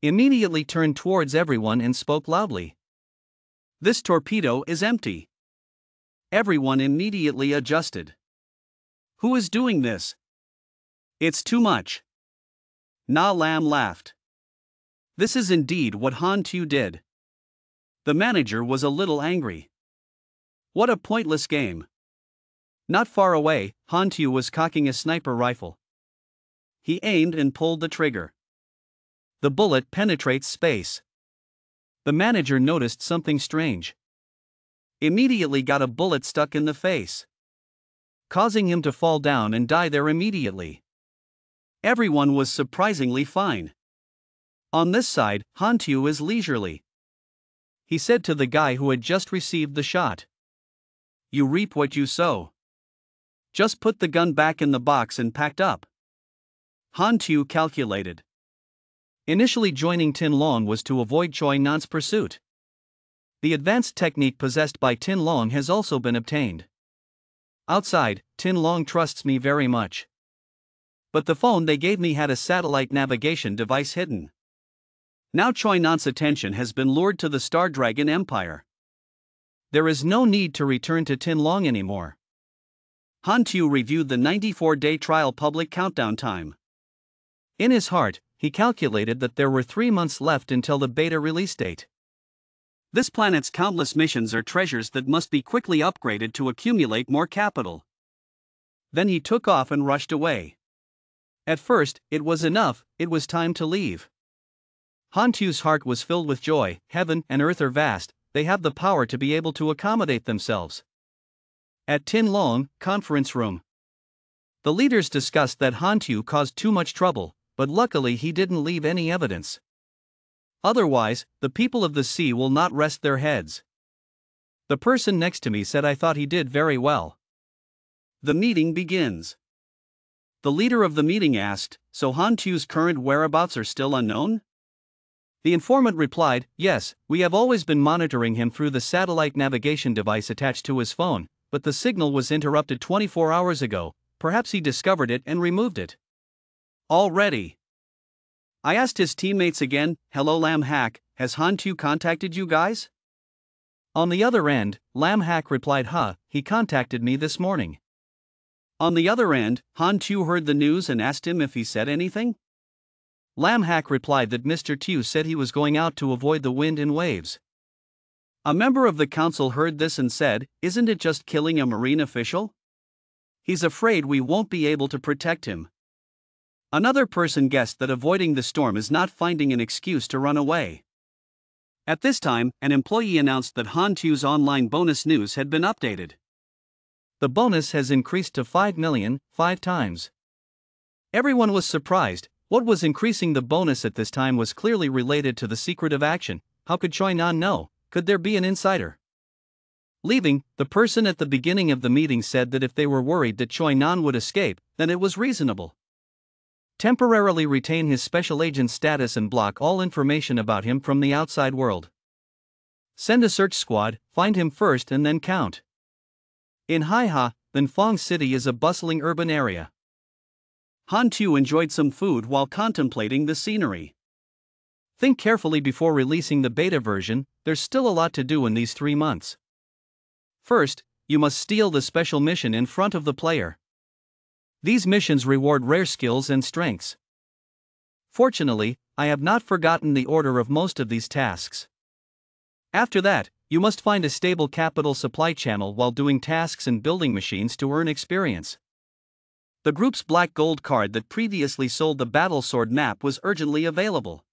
Immediately turned towards everyone and spoke loudly. This torpedo is empty. Everyone immediately adjusted. Who is doing this? It's too much. Na Lam laughed. This is indeed what Han Tu did. The manager was a little angry. What a pointless game. Not far away, Han Tu was cocking a sniper rifle. He aimed and pulled the trigger. The bullet penetrates space. The manager noticed something strange. Immediately got a bullet stuck in the face, causing him to fall down and die there immediately. Everyone was surprisingly fine. On this side, Han Tu is leisurely. He said to the guy who had just received the shot, "You reap what you sow. Just put the gun back in the box and packed up." Han Tu calculated. Initially joining Tin Long was to avoid Choi Nan's pursuit. The advanced technique possessed by Tin Long has also been obtained. Outside, Tin Long trusts me very much. But the phone they gave me had a satellite navigation device hidden. Now Choi Nan's attention has been lured to the Star Dragon Empire. There is no need to return to Tin Long anymore. Han Tu reviewed the 94-day trial public countdown time. In his heart, he calculated that there were 3 months left until the beta release date. This planet's countless missions are treasures that must be quickly upgraded to accumulate more capital. Then he took off and rushed away. At first, it was enough, it was time to leave. Han Tu's heart was filled with joy. Heaven and earth are vast, they have the power to be able to accommodate themselves. At Tin Long, conference room. The leaders discussed that Han Tu caused too much trouble, but luckily he didn't leave any evidence. Otherwise, the people of the sea will not rest their heads. The person next to me said I thought he did very well. The meeting begins. The leader of the meeting asked, "So Han Tu's current whereabouts are still unknown?" The informant replied, "Yes, we have always been monitoring him through the satellite navigation device attached to his phone, but the signal was interrupted 24 hours ago, perhaps he discovered it and removed it." Already. I asked his teammates again, "Hello Lam Hack, has Han Tu contacted you guys?" On the other end, Lam Hack replied, he contacted me this morning." On the other end, Han Tu heard the news and asked him if he said anything. Lam Hack replied that Mr. Tu said he was going out to avoid the wind and waves. A member of the council heard this and said, "Isn't it just killing a marine official? He's afraid we won't be able to protect him." Another person guessed that avoiding the storm is not finding an excuse to run away. At this time, an employee announced that Han Tu's online bonus news had been updated. The bonus has increased to 5 million, 5 times. Everyone was surprised. What was increasing the bonus at this time was clearly related to the secret of action. How could Choi Nan know? Could there be an insider? Leaving, the person at the beginning of the meeting said that if they were worried that Choi Nan would escape, then it was reasonable. Temporarily retain his special agent status and block all information about him from the outside world. Send a search squad, find him first and then count. In Haiha, Linfong City is a bustling urban area. Han Tu enjoyed some food while contemplating the scenery. Think carefully before releasing the beta version, there's still a lot to do in these 3 months. First, you must steal the special mission in front of the player. These missions reward rare skills and strengths. Fortunately, I have not forgotten the order of most of these tasks. After that, you must find a stable capital supply channel while doing tasks and building machines to earn experience. The group's black gold card that previously sold the Battle Sword map was urgently available.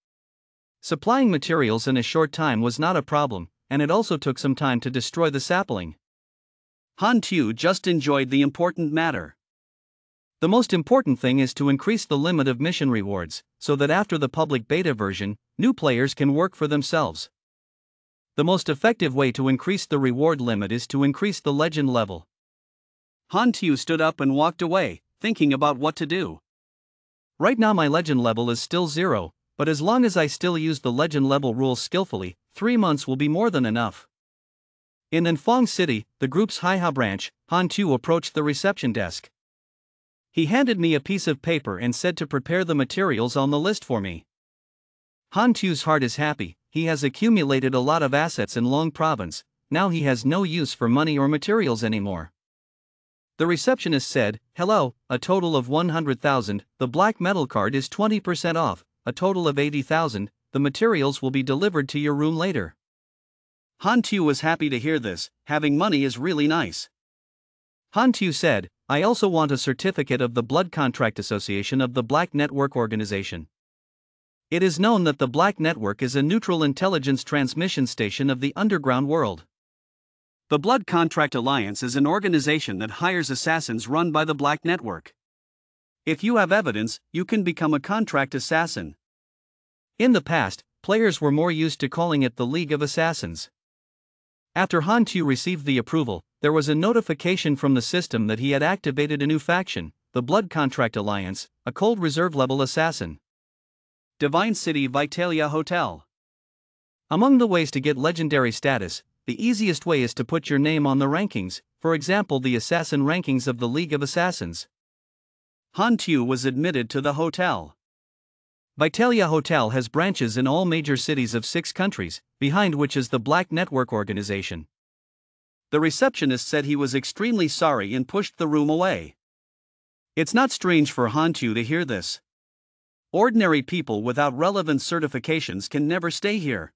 Supplying materials in a short time was not a problem, and it also took some time to destroy the sapling. Han Tu just enjoyed the important matter. The most important thing is to increase the limit of mission rewards, so that after the public beta version, new players can work for themselves. The most effective way to increase the reward limit is to increase the legend level. Han Tu stood up and walked away, thinking about what to do. Right now my legend level is still 0, but as long as I still use the legend level rules skillfully, 3 months will be more than enough. In Nanfang City, the group's Haiha branch, Han Tu approached the reception desk. He handed me a piece of paper and said to prepare the materials on the list for me. Han Tu's heart is happy. He has accumulated a lot of assets in Long Province. Now he has no use for money or materials anymore. The receptionist said, "Hello, a total of 100,000, the black metal card is 20% off, a total of 80,000, the materials will be delivered to your room later." Han Tu was happy to hear this. Having money is really nice. Han Tu said, "I also want a certificate of the Blood Contract Association of the Black Network Organization. It is known that the Black Network is a neutral intelligence transmission station of the underground world. The Blood Contract Alliance is an organization that hires assassins run by the Black Network. If you have evidence, you can become a contract assassin." In the past, players were more used to calling it the League of Assassins. After Han Tu received the approval, there was a notification from the system that he had activated a new faction, the Blood Contract Alliance, a cold reserve level assassin. Divine City Vitalia Hotel. Among the ways to get legendary status, the easiest way is to put your name on the rankings, for example the assassin rankings of the League of Assassins. Han Tu was admitted to the hotel. Vitalia Hotel has branches in all major cities of 6 countries, behind which is the Black Network Organization. The receptionist said he was extremely sorry and pushed the room away. It's not strange for Han Tu to hear this. Ordinary people without relevant certifications can never stay here.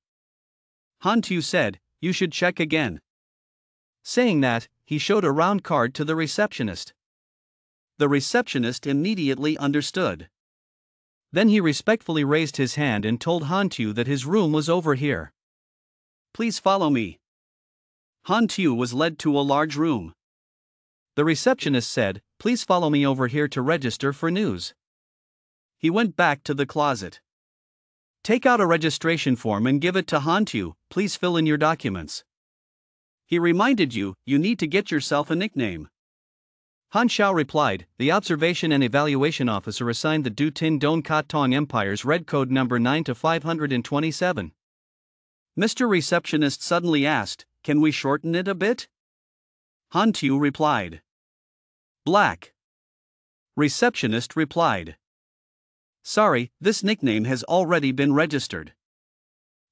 Han Tu said, "You should check again." Saying that, he showed a round card to the receptionist. The receptionist immediately understood. Then he respectfully raised his hand and told Han Tu that his room was over here. "Please follow me." Han Tu was led to a large room. The receptionist said, "Please follow me over here to register for news." He went back to the closet. "Take out a registration form and give it to Han Tu, please fill in your documents." He reminded you need to get yourself a nickname. Han Xiao replied, "The Observation and Evaluation Officer assigned the Du Tin Don Ka Tong Empire's red code number 9 to 527. Mr. Receptionist suddenly asked, "Can we shorten it a bit?" Han Tu replied, "Black." Receptionist replied, "Sorry, this nickname has already been registered.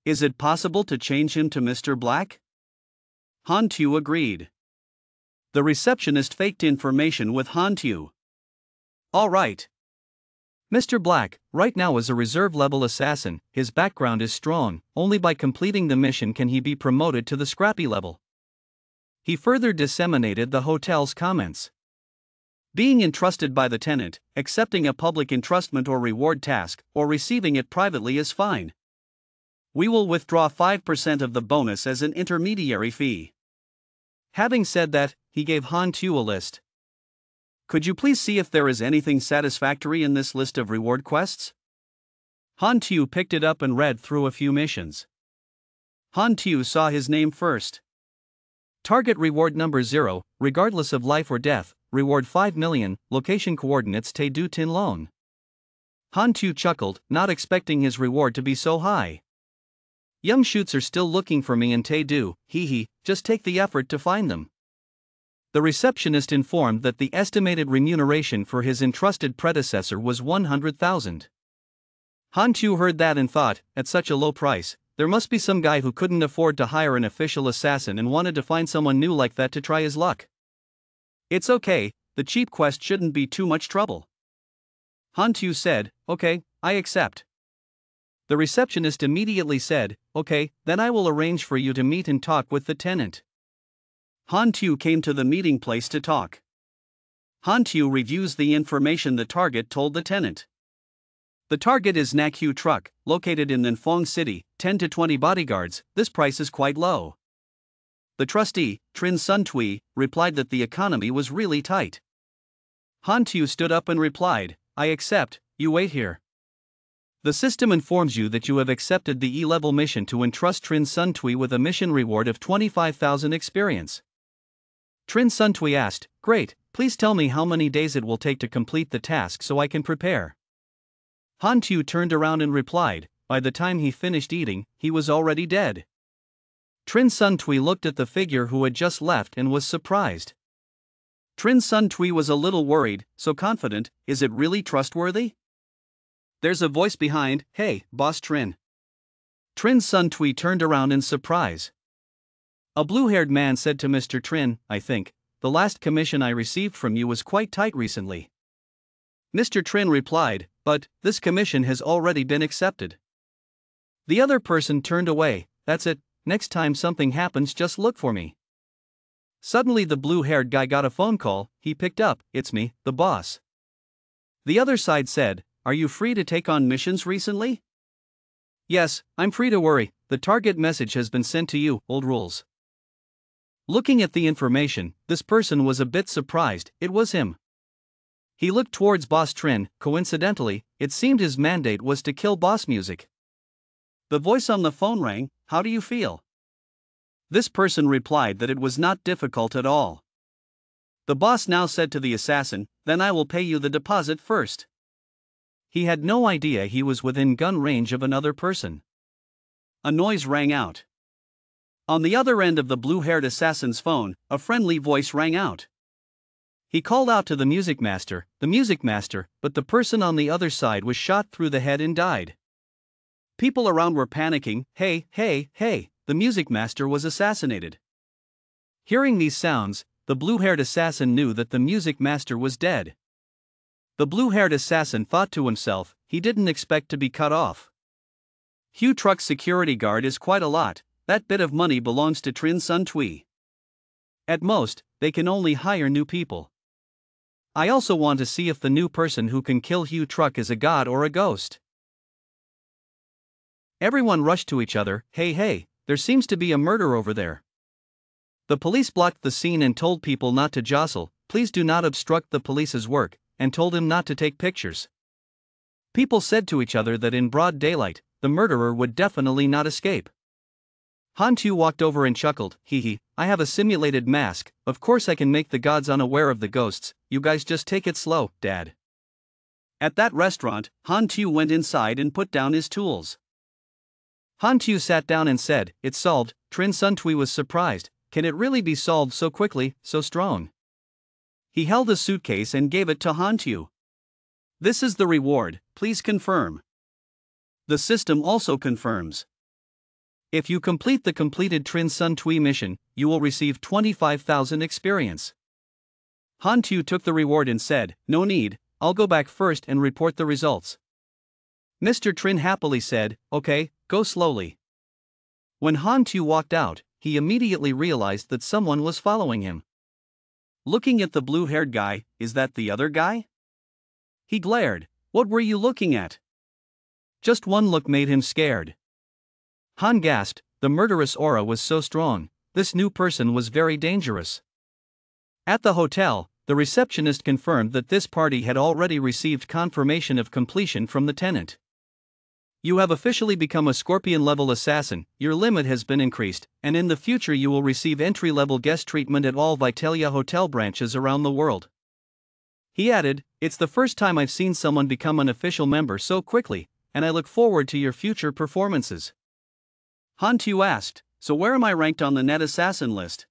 Is it possible to change him to Mr. Black?" Han Tu agreed. The receptionist faked information with Han Tu. "All right. Mr. Black, right now is a reserve-level assassin, his background is strong, only by completing the mission can he be promoted to the scrappy level." He further disseminated the hotel's comments. Being entrusted by the tenant, accepting a public entrustment or reward task, or receiving it privately is fine. We will withdraw 5% of the bonus as an intermediary fee. Having said that, he gave Han Tu a list. "Could you please see if there is anything satisfactory in this list of reward quests?" Han Tu picked it up and read through a few missions. Han Tu saw his name first. Target reward number 0, regardless of life or death, reward 5 million, location coordinates Te Du Tin Long. Han Tu chuckled, not expecting his reward to be so high. "Young shoots are still looking for me in Te Du, hee, just take the effort to find them." The receptionist informed that the estimated remuneration for his entrusted predecessor was 100,000. Han Tu heard that and thought, at such a low price, there must be some guy who couldn't afford to hire an official assassin and wanted to find someone new like that to try his luck. "It's okay, the cheap quest shouldn't be too much trouble." Han Tu said, "Okay, I accept." The receptionist immediately said, "Okay, then I will arrange for you to meet and talk with the tenant." Han Tu came to the meeting place to talk. Han Tu reviews the information the target told the tenant. The target is Nakhu Truck, located in Nanfang City, 10 to 20 bodyguards, this price is quite low. The trustee, Trin Sun Tui, replied that the economy was really tight. Han Tu stood up and replied, "I accept, you wait here." The system informs you that you have accepted the E-level mission to entrust Trin Sun Tui with a mission reward of 25,000 experience. Trin Sun Tui asked, "Great, Please tell me how many days it will take to complete the task so I can prepare. Han Tu turned around and replied, by the time he finished eating, he was already dead. Trin Sun Tui looked at the figure who had just left and was surprised. Trin Sun Tui was a little worried, so confident, is it really trustworthy? There's a voice behind, hey, Boss Trin. Trin Sun Tui turned around in surprise. A blue-haired man said to Mr. Trin, I think, the last commission I received from you was quite tight recently. Mr. Trin replied, but, this commission has already been accepted. The other person turned away, that's it, next time something happens just look for me. Suddenly the blue-haired guy got a phone call, he picked up, it's me, the boss. The other side said, are you free to take on missions recently? Yes, I'm free to worry, the target message has been sent to you, old rules. Looking at the information, this person was a bit surprised, it was him. He looked towards Boss Trin, coincidentally, it seemed his mandate was to kill Boss Music. The voice on the phone rang, how do you feel? This person replied that it was not difficult at all. The boss now said to the assassin, then I will pay you the deposit first. He had no idea he was within gun range of another person. A noise rang out. On the other end of the blue-haired assassin's phone, a friendly voice rang out. He called out to the music master, but the person on the other side was shot through the head and died. People around were panicking, hey, the music master was assassinated. Hearing these sounds, the blue-haired assassin knew that the music master was dead. The blue-haired assassin thought to himself, he didn't expect to be cut off. Hugh Truck's security guard is quite a lot, that bit of money belongs to Trin Sun Tui. At most, they can only hire new people. I also want to see if the new person who can kill Hugh Truck is a god or a ghost. Everyone rushed to each other, hey, there seems to be a murder over there. The police blocked the scene and told people not to jostle, please do not obstruct the police's work, and told him not to take pictures. People said to each other that in broad daylight, the murderer would definitely not escape. Han Tu walked over and chuckled, I have a simulated mask, of course I can make the gods unaware of the ghosts, you guys just take it slow, Dad. At that restaurant, Han Tu went inside and put down his tools. Han Tu sat down and said, it's solved. Trin Sun Tui was surprised, can it really be solved so quickly, so strong? He held a suitcase and gave it to Han Tu. This is the reward, please confirm. The system also confirms. If you complete the completed Trin Sun Tui mission, you will receive 25,000 experience. Han Tu took the reward and said, no need, I'll go back first and report the results. Mr. Trin happily said, okay, go slowly. When Han Tu walked out, he immediately realized that someone was following him. Looking at the blue-haired guy, is that the other guy? He glared, what were you looking at? Just one look made him scared. Han gasped, the murderous aura was so strong, this new person was very dangerous. At the hotel, the receptionist confirmed that this party had already received confirmation of completion from the tenant. You have officially become a Scorpion-level assassin, your limit has been increased, and in the future you will receive entry-level guest treatment at all Vitalia hotel branches around the world. He added, it's the first time I've seen someone become an official member so quickly, and I look forward to your future performances. Han Tu asked, so where am I ranked on the net assassin list?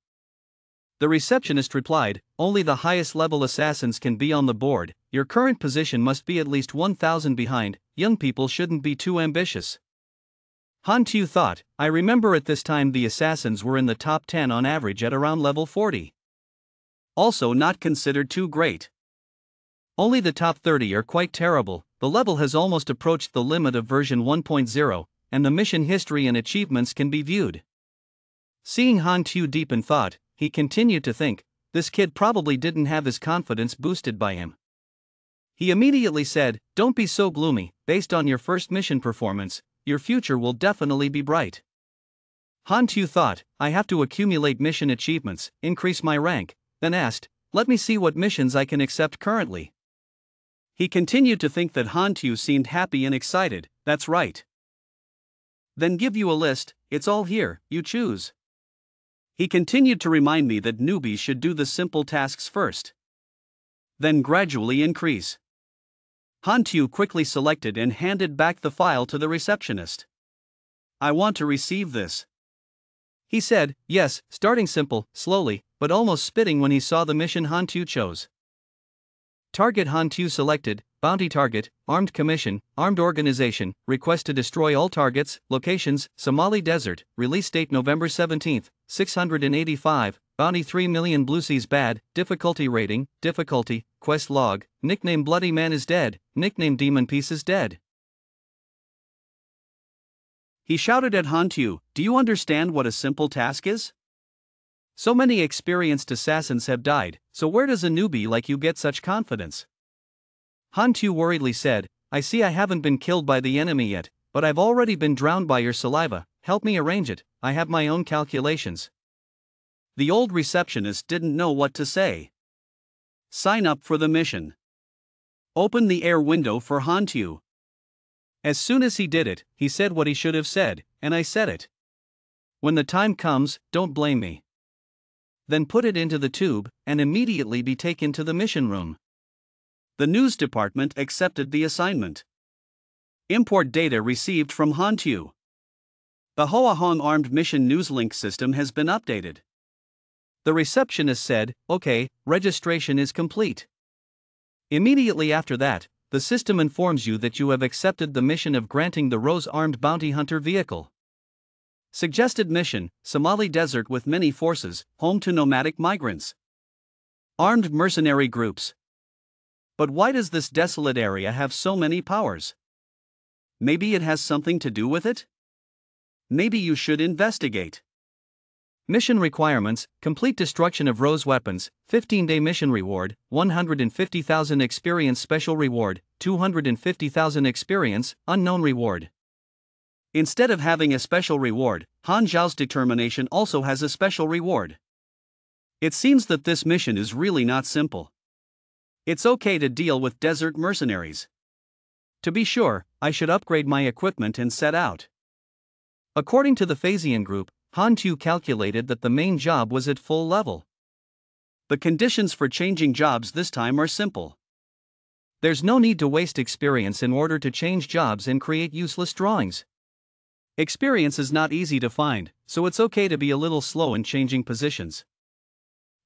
The receptionist replied, only the highest level assassins can be on the board, your current position must be at least 1,000 behind, young people shouldn't be too ambitious. Han Tu thought, I remember at this time the assassins were in the top 10 on average at around level 40. Also not considered too great. Only the top 30 are quite terrible, the level has almost approached the limit of version 1.0, and the mission history and achievements can be viewed. Seeing Han Tu deep in thought, he continued to think, this kid probably didn't have his confidence boosted by him. He immediately said, don't be so gloomy, based on your first mission performance, your future will definitely be bright. Han Tu thought, I have to accumulate mission achievements, increase my rank, then asked, let me see what missions I can accept currently. He continued to think that Han Tu seemed happy and excited, that's right. Then give you a list, it's all here, you choose. He continued to remind me that newbies should do the simple tasks first. then gradually increase. Han Tu quickly selected and handed back the file to the receptionist. I want to receive this, he said, yes, starting simple, slowly, but almost spitting when he saw the mission Han Tu chose. Target Han Tu selected, bounty target, armed commission, armed organization, request to destroy all targets, locations, Somali Desert, release date November 17, 685, bounty 3 million Blue Seas bad, difficulty rating, difficulty, quest log, nickname Bloody Man is dead, nickname Demon Piece is dead. He shouted at Han Tu, do you understand what a simple task is? So many experienced assassins have died, so where does a newbie like you get such confidence? Han Tu worriedly said, I see I haven't been killed by the enemy yet, but I've already been drowned by your saliva, help me arrange it, I have my own calculations. The old receptionist didn't know what to say. Sign up for the mission. Open the air window for Han Tu. As soon as he did it, he said what he should have said, and I said it. When the time comes, don't blame me. Then put it into the tube, and immediately be taken to the mission room. The news department accepted the assignment. Import data received from Han Tu. The Hoa Hong Armed Mission News Link system has been updated. The receptionist said, okay, registration is complete. Immediately after that, the system informs you that you have accepted the mission of granting the Rose Armed Bounty Hunter vehicle. Suggested mission, Somali Desert with many forces, home to nomadic migrants. Armed mercenary groups. But why does this desolate area have so many powers? Maybe it has something to do with it? Maybe you should investigate. Mission requirements, complete destruction of Rose weapons, 15-day mission reward, 150,000 experience special reward, 250,000 experience, unknown reward. Instead of having a special reward, Han Zhao's determination also has a special reward. It seems that this mission is really not simple. It's okay to deal with desert mercenaries. To be sure, I should upgrade my equipment and set out. According to the Phasian group, Han Tu calculated that the main job was at full level. The conditions for changing jobs this time are simple. There's no need to waste experience in order to change jobs and create useless drawings. Experience is not easy to find, so it's okay to be a little slow in changing positions.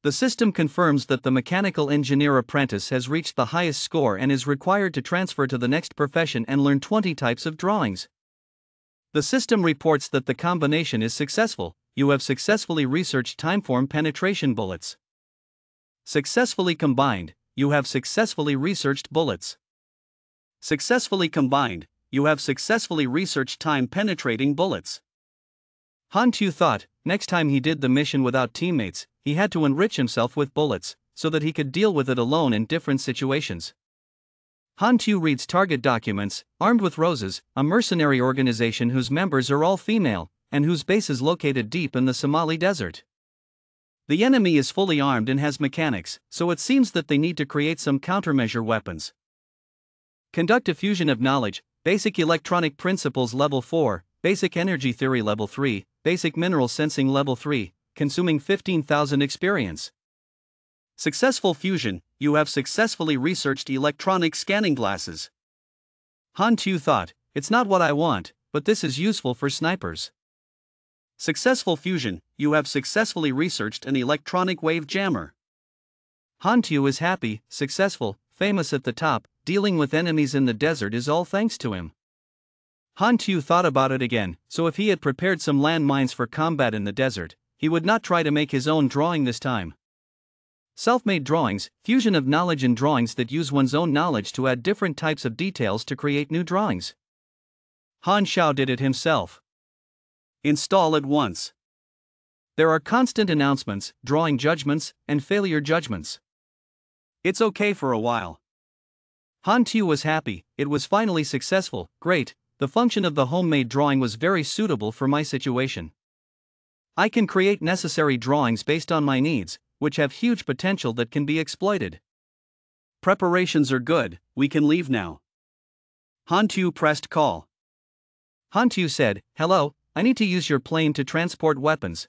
The system confirms that the mechanical engineer apprentice has reached the highest score and is required to transfer to the next profession and learn 20 types of drawings. The system reports that the combination is successful. You have successfully researched timeform penetration bullets. Successfully combined, you have successfully researched bullets. Successfully combined, you have successfully researched time penetrating bullets. Han Tu thought, next time he did the mission without teammates, he had to enrich himself with bullets, so that he could deal with it alone in different situations. Han Tu reads target documents, armed with roses, a mercenary organization whose members are all female, and whose base is located deep in the Somali Desert. The enemy is fully armed and has mechanics, so it seems that they need to create some countermeasure weapons. Conduct a fusion of knowledge, basic electronic principles level 4, basic energy theory level 3, basic mineral sensing level 3, consuming 15,000 experience. Successful fusion, you have successfully researched electronic scanning glasses. Han Tu thought, it's not what I want, but this is useful for snipers. Successful fusion, you have successfully researched an electronic wave jammer. Han Tu is happy, successful, famous at the top, dealing with enemies in the desert is all thanks to him. Han Tu thought about it again, so if he had prepared some landmines for combat in the desert, he would not try to make his own drawing this time. Self-made drawings, fusion of knowledge and drawings that use one's own knowledge to add different types of details to create new drawings. Han Xiao did it himself. Install at once. There are constant announcements, drawing judgments, and failure judgments. It's okay for a while. Han Tu was happy, it was finally successful, great, the function of the homemade drawing was very suitable for my situation. I can create necessary drawings based on my needs, which have huge potential that can be exploited. Preparations are good, we can leave now. Han Tu pressed call. Han Tu said, hello, I need to use your plane to transport weapons.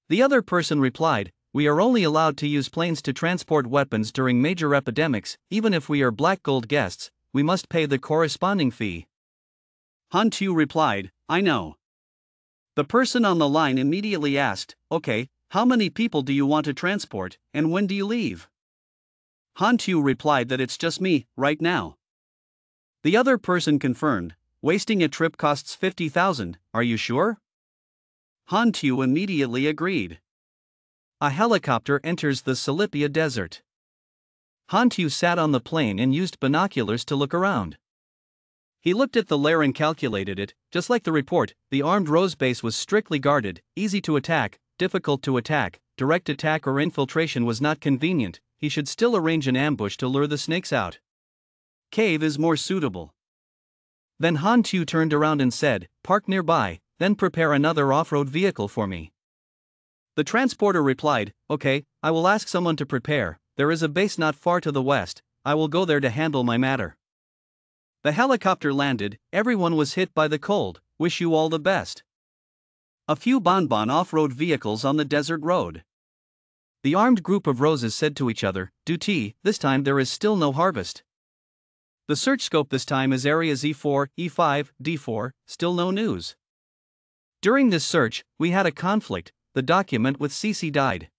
The other person replied, we are only allowed to use planes to transport weapons during major epidemics. Even if we are black gold guests, we must pay the corresponding fee. Han Tu replied, I know. The person on the line immediately asked, okay, how many people do you want to transport, and when do you leave? Han Tu replied that it's just me, right now. The other person confirmed, wasting a trip costs 50,000, are you sure? Han Tu immediately agreed. A helicopter enters the Silipia desert. Han Tu sat on the plane and used binoculars to look around. He looked at the lair and calculated it. Just like the report, the armed Rose base was strictly guarded, easy to attack, difficult to attack, direct attack or infiltration was not convenient. He should still arrange an ambush to lure the snakes out. Cave is more suitable. Then Han Tu turned around and said, park nearby, then prepare another off-road vehicle for me. The transporter replied, okay, I will ask someone to prepare. There is a base not far to the west, I will go there to handle my matter. The helicopter landed, everyone was hit by the cold, wish you all the best. A few bonbon off-road vehicles on the desert road. The armed group of Roses said to each other, Duty, this time there is still no harvest. The search scope this time is area Z4, E5, D4, still no news. During this search, we had a conflict, the document with Cece died.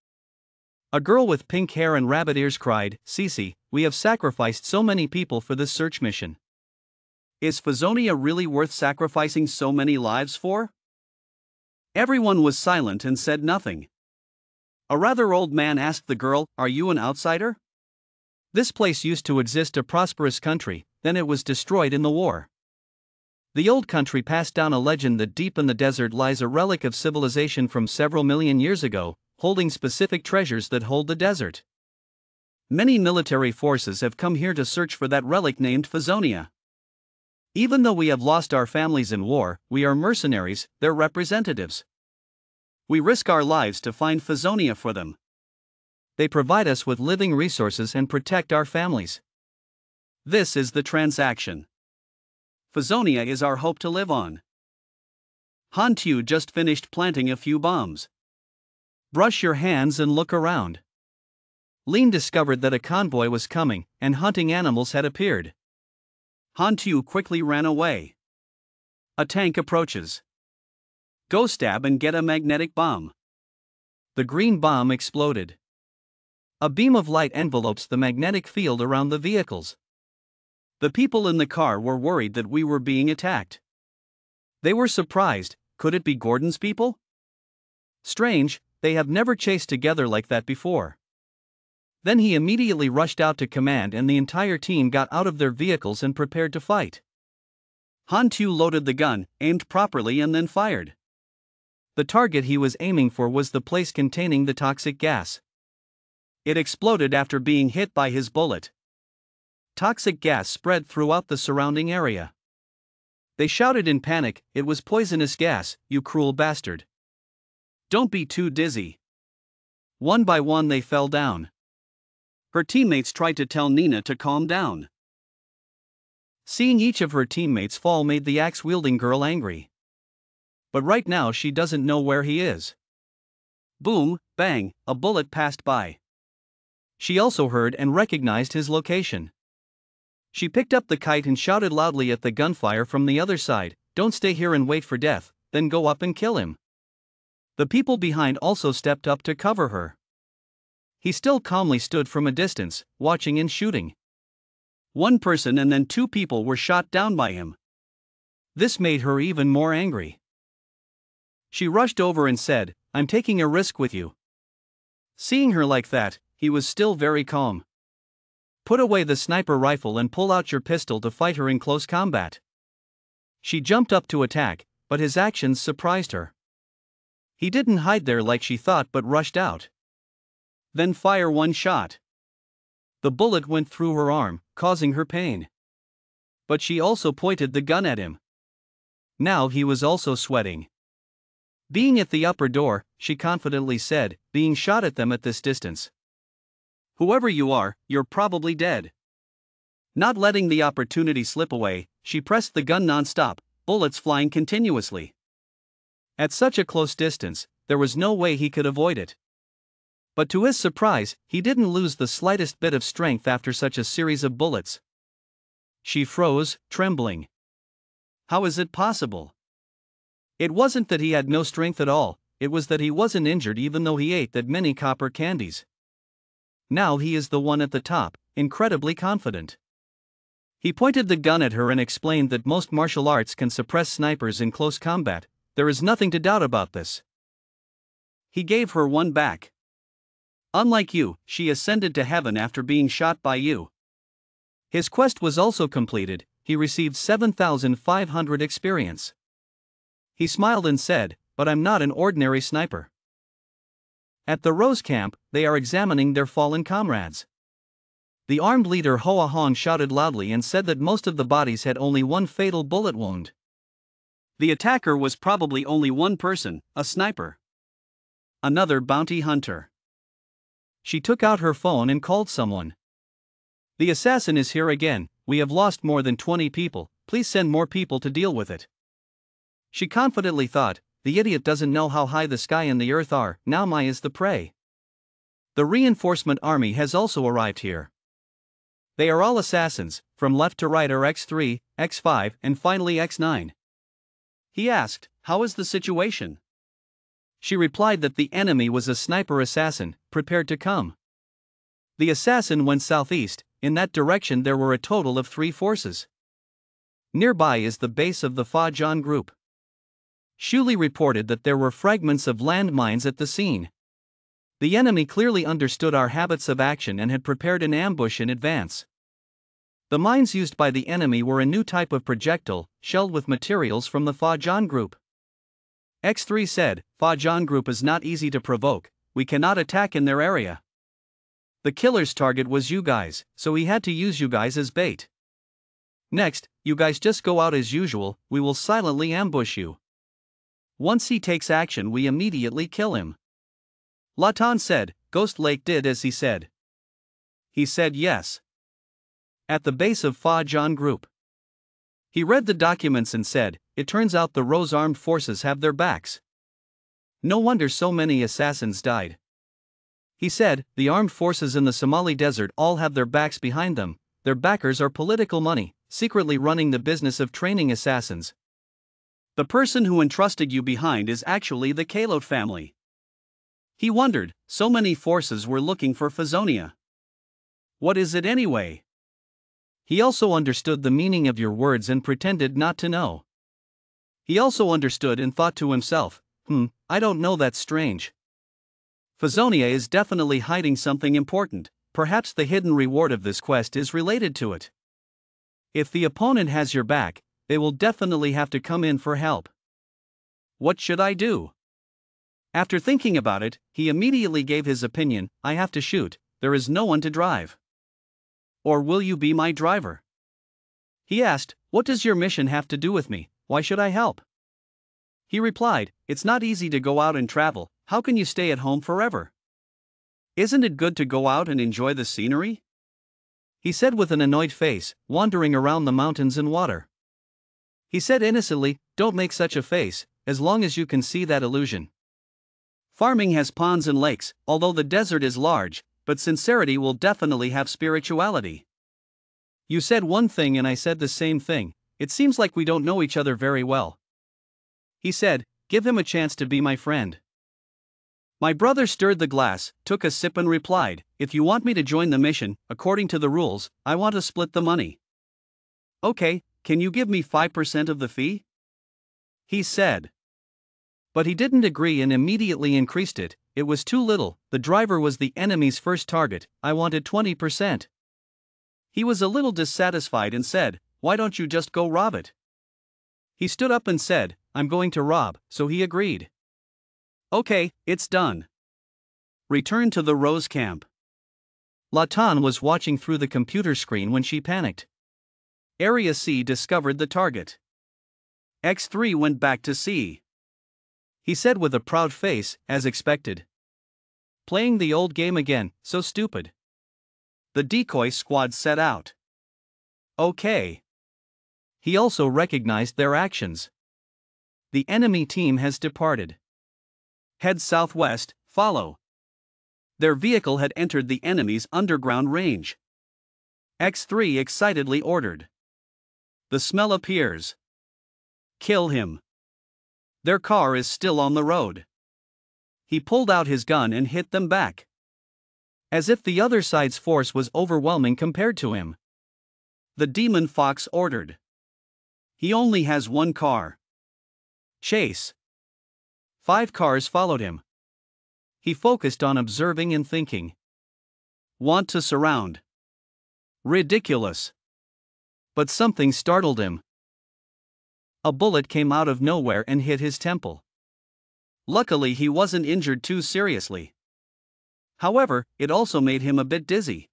A girl with pink hair and rabbit ears cried, Cece, we have sacrificed so many people for this search mission. Is Phazonia really worth sacrificing so many lives for? Everyone was silent and said nothing. A rather old man asked the girl, are you an outsider? This place used to exist a prosperous country, then it was destroyed in the war. The old country passed down a legend that deep in the desert lies a relic of civilization from several million years ago, holding specific treasures that hold the desert. Many military forces have come here to search for that relic named Phazonia. Even though we have lost our families in war, we are mercenaries, their representatives. We risk our lives to find Phazonia for them. They provide us with living resources and protect our families. This is the transaction. Phazonia is our hope to live on. Han Tu just finished planting a few bombs. Brush your hands and look around. Lean discovered that a convoy was coming, and hunting animals had appeared. Han Tu quickly ran away. A tank approaches. Go stab and get a magnetic bomb. The green bomb exploded. A beam of light envelopes the magnetic field around the vehicles. The people in the car were worried that we were being attacked. They were surprised, could it be Gordon's people? Strange, they have never chased together like that before. Then he immediately rushed out to command and the entire team got out of their vehicles and prepared to fight. Han Tu loaded the gun, aimed properly and then fired. The target he was aiming for was the place containing the toxic gas. It exploded after being hit by his bullet. Toxic gas spread throughout the surrounding area. They shouted in panic, it was poisonous gas, you cruel bastard. Don't be too dizzy. One by one they fell down. Her teammates tried to tell Nina to calm down. Seeing each of her teammates fall made the axe-wielding girl angry. But right now she doesn't know where he is. Boom, bang, a bullet passed by. She also heard and recognized his location. She picked up the kite and shouted loudly at the gunfire from the other side, don't stay here and wait for death, then go up and kill him. The people behind also stepped up to cover her. He still calmly stood from a distance, watching and shooting. One person and then two people were shot down by him. This made her even more angry. She rushed over and said, I'm taking a risk with you. Seeing her like that, he was still very calm. Put away the sniper rifle and pull out your pistol to fight her in close combat. She jumped up to attack, but his actions surprised her. He didn't hide there like she thought but rushed out. Then fire one shot. The bullet went through her arm, causing her pain. But she also pointed the gun at him. Now he was also sweating. Being at the upper door, she confidently said, being shot at them at this distance. Whoever you are, you're probably dead. Not letting the opportunity slip away, she pressed the gun non-stop, bullets flying continuously. At such a close distance, there was no way he could avoid it. But to his surprise, he didn't lose the slightest bit of strength after such a series of bullets. She froze, trembling. How is it possible? It wasn't that he had no strength at all, it was that he wasn't injured even though he ate that many copper candies. Now he is the one at the top, incredibly confident. He pointed the gun at her and explained that most martial arts can suppress snipers in close combat. There is nothing to doubt about this. He gave her one back. Unlike you, she ascended to heaven after being shot by you. His quest was also completed, he received 7,500 experience. He smiled and said, "But I'm not an ordinary sniper." At the Rose Camp, they are examining their fallen comrades. The armed leader Hoa Hong shouted loudly and said that most of the bodies had only one fatal bullet wound. The attacker was probably only one person, a sniper. Another bounty hunter. She took out her phone and called someone. "The assassin is here again, we have lost more than 20 people, please send more people to deal with it." She confidently thought, the idiot doesn't know how high the sky and the earth are, now Mai is the prey. The reinforcement army has also arrived here. They are all assassins, from left to right are X3, X5, and finally X9. He asked, "How is the situation?" She replied that the enemy was a sniper assassin, prepared to come. The assassin went southeast, in that direction there were a total of 3 forces. Nearby is the base of the Fa Zhan group. Shuli reported that there were fragments of landmines at the scene. The enemy clearly understood our habits of action and had prepared an ambush in advance. The mines used by the enemy were a new type of projectile, shelled with materials from the Fa Zhan group. X3 said, "Fa Zhan group is not easy to provoke, we cannot attack in their area. The killer's target was you guys, so he had to use you guys as bait. Next, you guys just go out as usual, we will silently ambush you. Once he takes action we immediately kill him." Latan said, "Ghost Lake did as he said." He said yes. At the base of Fa Zhan group. He read the documents and said, "It turns out the Rose armed forces have their backs. No wonder so many assassins died." He said, "The armed forces in the Somali desert all have their backs behind them, their backers are political money, secretly running the business of training assassins. The person who entrusted you behind is actually the Kalot family." He wondered, so many forces were looking for Fazonia. What is it anyway? He also understood the meaning of your words and pretended not to know. He also understood and thought to himself, I don't know, that's strange. Fazonia is definitely hiding something important, perhaps the hidden reward of this quest is related to it. If the opponent has your back, they will definitely have to come in for help. What should I do? After thinking about it, he immediately gave his opinion, "I have to shoot, there is no one to drive." "Or will you be my driver?" He asked, "What does your mission have to do with me, why should I help?" He replied, "It's not easy to go out and travel, how can you stay at home forever? Isn't it good to go out and enjoy the scenery?" He said with an annoyed face, wandering around the mountains and water. He said innocently, "Don't make such a face, as long as you can see that illusion. Farming has ponds and lakes, although the desert is large, but sincerity will definitely have spirituality. You said one thing and I said the same thing, it seems like we don't know each other very well." He said, "Give him a chance to be my friend." My brother stirred the glass, took a sip and replied, "If you want me to join the mission, according to the rules, I want to split the money." "Okay, can you give me 5% of the fee?" He said. But he didn't agree and immediately increased it, it was too little, the driver was the enemy's first target, I wanted 20%. He was a little dissatisfied and said, "Why don't you just go rob it?" He stood up and said, "I'm going to rob," so he agreed. Okay, it's done. Return to the Rose Camp. Latan was watching through the computer screen when she panicked. Area C discovered the target. X3 went back to C. He said with a proud face, as expected. Playing the old game again, so stupid. The decoy squad set out. Okay. He also recognized their actions. The enemy team has departed. Head southwest, follow. Their vehicle had entered the enemy's underground range. X3 excitedly ordered. The smell appears. Kill him. Their car is still on the road. He pulled out his gun and hit them back. As if the other side's force was overwhelming compared to him. The demon fox ordered. He only has one car. Chase. 5 cars followed him. He focused on observing and thinking. Want to surround. Ridiculous. But something startled him. A bullet came out of nowhere and hit his temple. Luckily, he wasn't injured too seriously. However, it also made him a bit dizzy.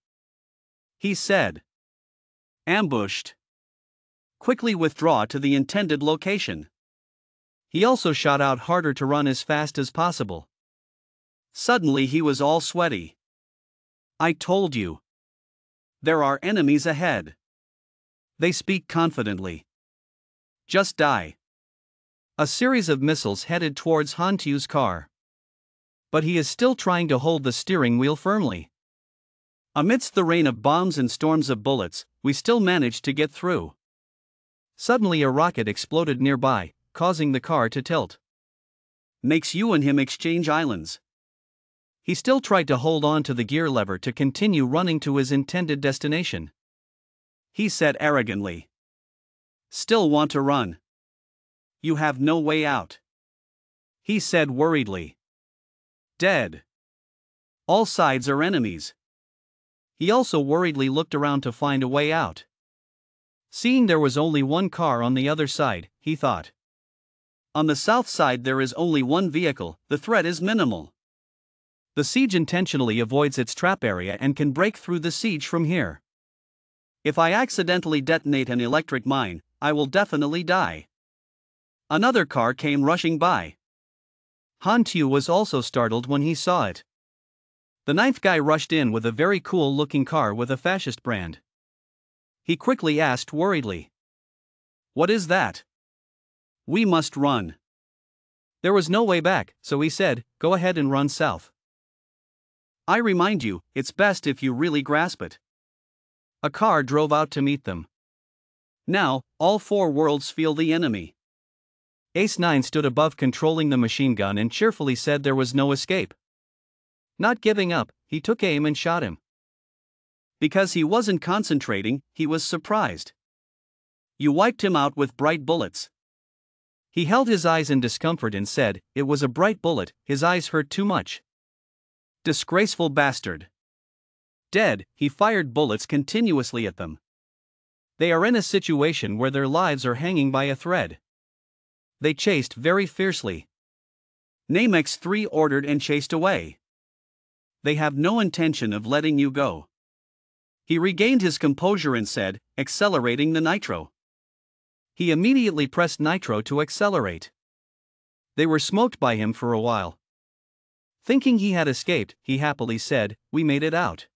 He said, "Ambushed. Quickly withdraw to the intended location." He also shot out harder to run as fast as possible. Suddenly, he was all sweaty. "I told you. There are enemies ahead. They speak confidently. Just die." A series of missiles headed towards Hantu's car. But he is still trying to hold the steering wheel firmly. Amidst the rain of bombs and storms of bullets, we still managed to get through. Suddenly a rocket exploded nearby, causing the car to tilt. Makes you and him exchange islands. He still tried to hold on to the gear lever to continue running to his intended destination. He said arrogantly. "Still want to run? You have no way out." He said worriedly. "Dead. All sides are enemies." He also worriedly looked around to find a way out. Seeing there was only one car on the other side, he thought. On the south side there is only one vehicle, the threat is minimal. The siege intentionally avoids its trap area and can break through the siege from here. If I accidentally detonate an electric mine, I will definitely die. Another car came rushing by. Hantu was also startled when he saw it. The 9th guy rushed in with a very cool-looking car with a fascist brand. He quickly asked worriedly, "What is that?" "We must run." There was no way back, so he said, "Go ahead and run south. I remind you, it's best if you really grasp it." A car drove out to meet them. Now, all 4 worlds feel the enemy. Ace 9 stood above controlling the machine gun and cheerfully said there was no escape. Not giving up, he took aim and shot him. Because he wasn't concentrating, he was surprised. You wiped him out with bright bullets. He held his eyes in discomfort and said, "It was a bright bullet, his eyes hurt too much." Disgraceful bastard. Dead, he fired bullets continuously at them. They are in a situation where their lives are hanging by a thread. They chased very fiercely. Namex 3 ordered and chased away. They have no intention of letting you go. He regained his composure and said, accelerating the nitro. He immediately pressed nitro to accelerate. They were smoked by him for a while. Thinking he had escaped, he happily said, "We made it out."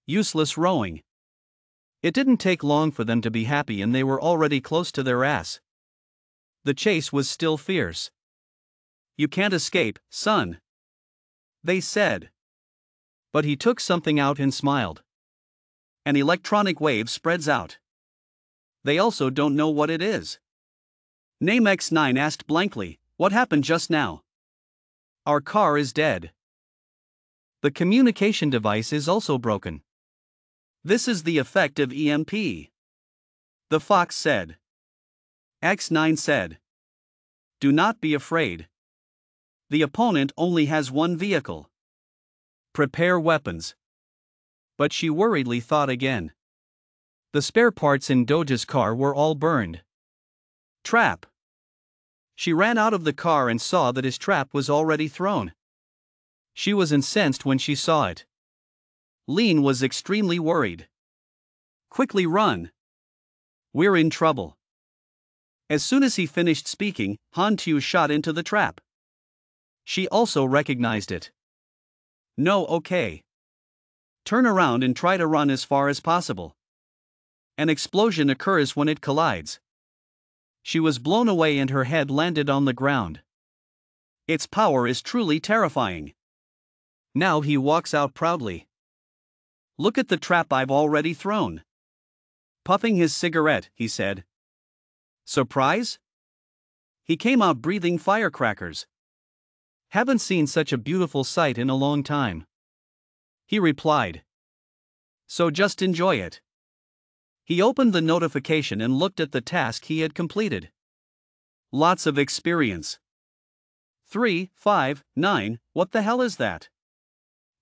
Useless rowing. It didn't take long for them to be happy and they were already close to their ass. The chase was still fierce. "You can't escape, son," they said. But he took something out and smiled. An electronic wave spreads out. They also don't know what it is. Namex 9 asked blankly, "What happened just now?" "Our car is dead. The communication device is also broken." "This is the effect of EMP," the fox said. X9 said, "Do not be afraid. The opponent only has one vehicle. Prepare weapons." But she worriedly thought again. The spare parts in Doja's car were all burned. Trap. She ran out of the car and saw that his trap was already thrown. She was incensed when she saw it. Lean was extremely worried. "Quickly run. We're in trouble." As soon as he finished speaking, Hantu shot into the trap. She also recognized it. "No, okay. Turn around and try to run as far as possible. An explosion occurs when it collides." She was blown away and her head landed on the ground. Its power is truly terrifying. Now he walks out proudly. Look at the trap I've already thrown. Puffing his cigarette, he said. Surprise? He came out breathing firecrackers. Haven't seen such a beautiful sight in a long time. He replied. So just enjoy it. He opened the notification and looked at the task he had completed. Lots of experience. 3, 5, 9, what the hell is that?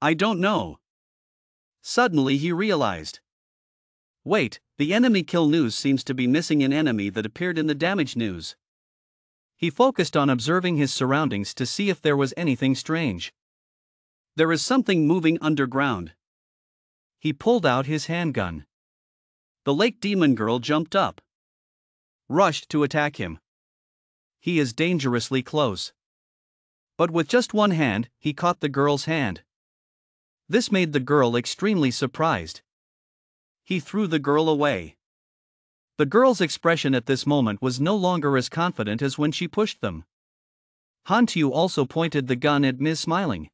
I don't know. Suddenly he realized. Wait, the enemy kill news seems to be missing an enemy that appeared in the damage news. He focused on observing his surroundings to see if there was anything strange. There is something moving underground. He pulled out his handgun. The lake demon girl jumped up. Rushed to attack him. He is dangerously close. But with just one hand, he caught the girl's hand. This made the girl extremely surprised. He threw the girl away. The girl's expression at this moment was no longer as confident as when she pushed them. HANTU also pointed the gun at Ms. Smiling.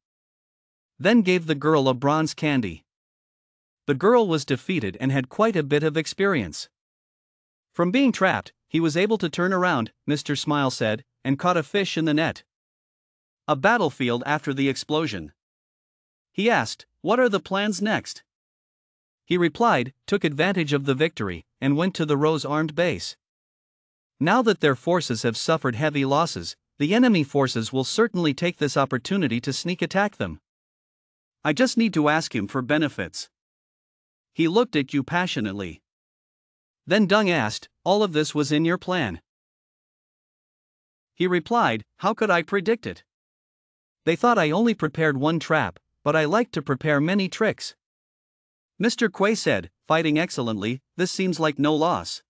Then gave the girl a bronze candy. The girl was defeated and had quite a bit of experience. From being trapped, he was able to turn around, Mr. Smile said, and caught a fish in the net. A battlefield after the explosion. He asked, what are the plans next? He replied, took advantage of the victory, and went to the Rose armed base. Now that their forces have suffered heavy losses, the enemy forces will certainly take this opportunity to sneak attack them. I just need to ask him for benefits. He looked at you passionately. Then Dung asked, all of this was in your plan? He replied, how could I predict it? They thought I only prepared one trap, but I like to prepare many tricks. Mr. Quay said, fighting excellently, this seems like no loss.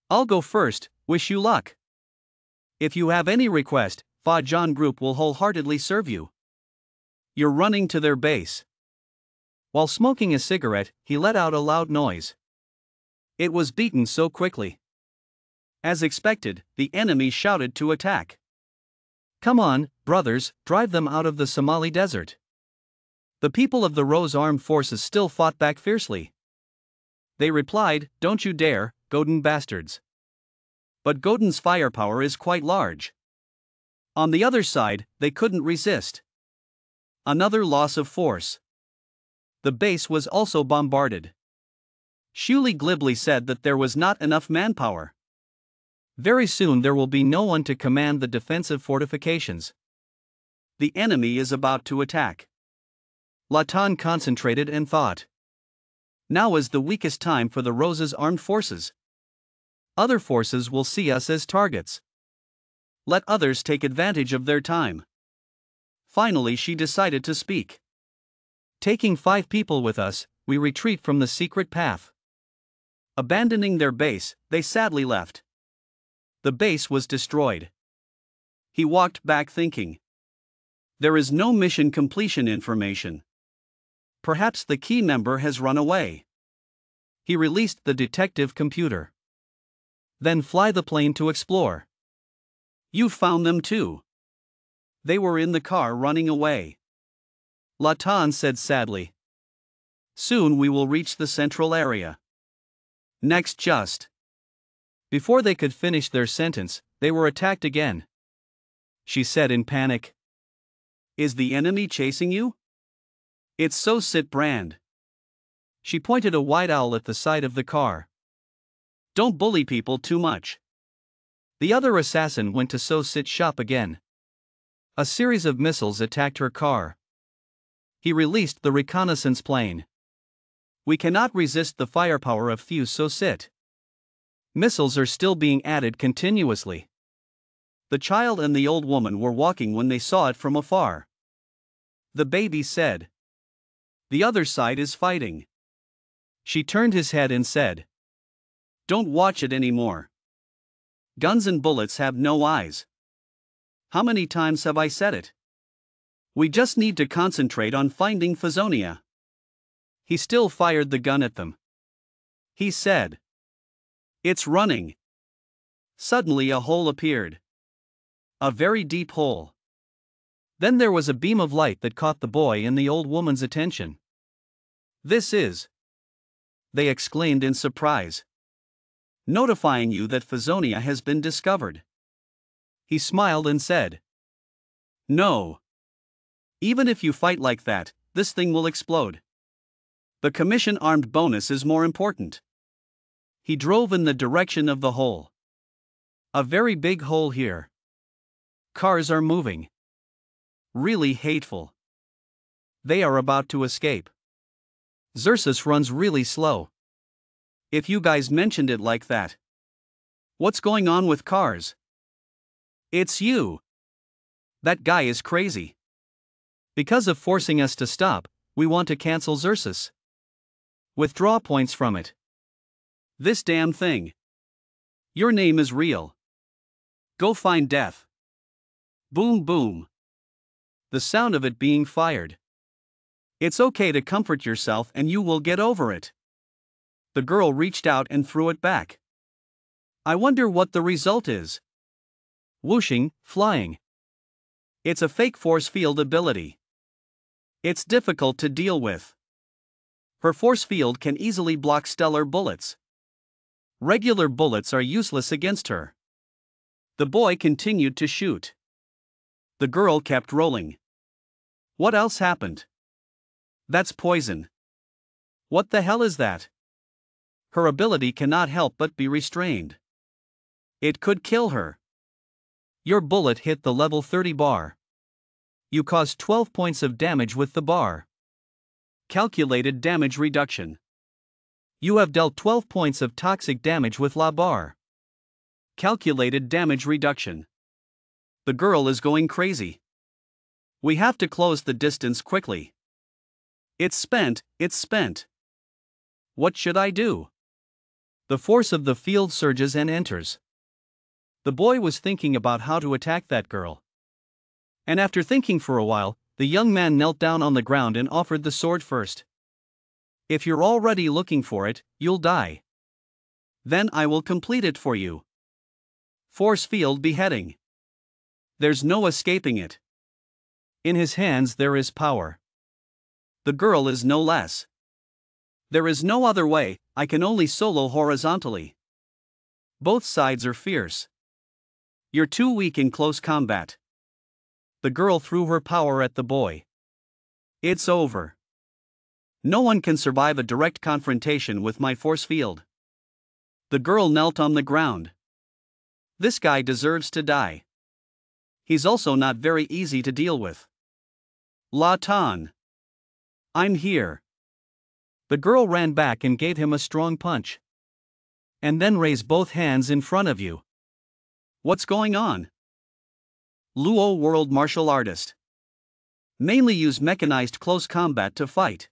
I'll go first, wish you luck. If you have any request, Fa Zhan Group will wholeheartedly serve you. You're running to their base. While smoking a cigarette, he let out a loud noise. It was beaten so quickly. As expected, the enemy shouted to attack. Come on, brothers, drive them out of the Somali desert. The people of the Rose armed forces still fought back fiercely. They replied, don't you dare, Godin bastards. But Godin's firepower is quite large. On the other side, they couldn't resist. Another loss of force. The base was also bombarded. Shuli glibly said that there was not enough manpower. Very soon there will be no one to command the defensive fortifications. The enemy is about to attack. Latan concentrated and thought. Now is the weakest time for the Rose's armed forces. Other forces will see us as targets. Let others take advantage of their time. Finally she decided to speak. Taking 5 people with us, we retreat from the secret path. Abandoning their base, they sadly left. The base was destroyed. He walked back thinking. There is no mission completion information. Perhaps the key member has run away. He released the detective computer. Then fly the plane to explore. You found them too. They were in the car running away. Latan said sadly. Soon we will reach the central area. Next just. Before they could finish their sentence, they were attacked again. She said in panic. Is the enemy chasing you? It's So Sit brand. She pointed a white owl at the side of the car. Don't bully people too much. The other assassin went to So Sit's shop again. A series of missiles attacked her car. He released the reconnaissance plane. We cannot resist the firepower of Thew So Sit. Missiles are still being added continuously. The child and the old woman were walking when they saw it from afar. The baby said. The other side is fighting. She turned his head and said. Don't watch it anymore. Guns and bullets have no eyes. How many times have I said it? We just need to concentrate on finding Fazonia. He still fired the gun at them. He said. It's running. Suddenly a hole appeared. A very deep hole. Then there was a beam of light that caught the boy and the old woman's attention. "This is," they exclaimed in surprise, "notifying you that Phazonia has been discovered." He smiled and said, "No. Even if you fight like that, this thing will explode. The commission armed bonus is more important." He drove in the direction of the hole. "A very big hole here. Cars are moving. Really hateful. They are about to escape. Xerxes runs really slow. If you guys mentioned it like that. What's going on with cars?" "It's you. That guy is crazy. Because of forcing us to stop, we want to cancel Xerxes. Withdraw points from it. This damn thing. Your name is real. Go find death." Boom boom. The sound of it being fired. "It's okay to comfort yourself and you will get over it." The girl reached out and threw it back. "I wonder what the result is." Whooshing, flying. It's a fake force field ability. It's difficult to deal with. Her force field can easily block stellar bullets. Regular bullets are useless against her. The boy continued to shoot. The girl kept rolling. What else happened? That's poison. What the hell is that? Her ability cannot help but be restrained. It could kill her. Your bullet hit the level 30 bar. You caused 12 points of damage with the bar. Calculated damage reduction. You have dealt 12 points of toxic damage with la bar. Calculated damage reduction. The girl is going crazy. We have to close the distance quickly. It's spent. What should I do? The force of the field surges and enters. The boy was thinking about how to attack that girl. And after thinking for a while, the young man knelt down on the ground and offered the sword first. "If you're already looking for it, you'll die. Then I will complete it for you." Force field beheading. There's no escaping it. In his hands there is power. The girl is no less. There is no other way, I can only solo horizontally. Both sides are fierce. You're too weak in close combat. The girl threw her power at the boy. It's over. No one can survive a direct confrontation with my force field. The girl knelt on the ground. This guy deserves to die. He's also not very easy to deal with. La Tan. I'm here. The girl ran back and gave him a strong punch. And then raise both hands in front of you. What's going on? Luo World Martial Artist. Mainly use mechanized close combat to fight.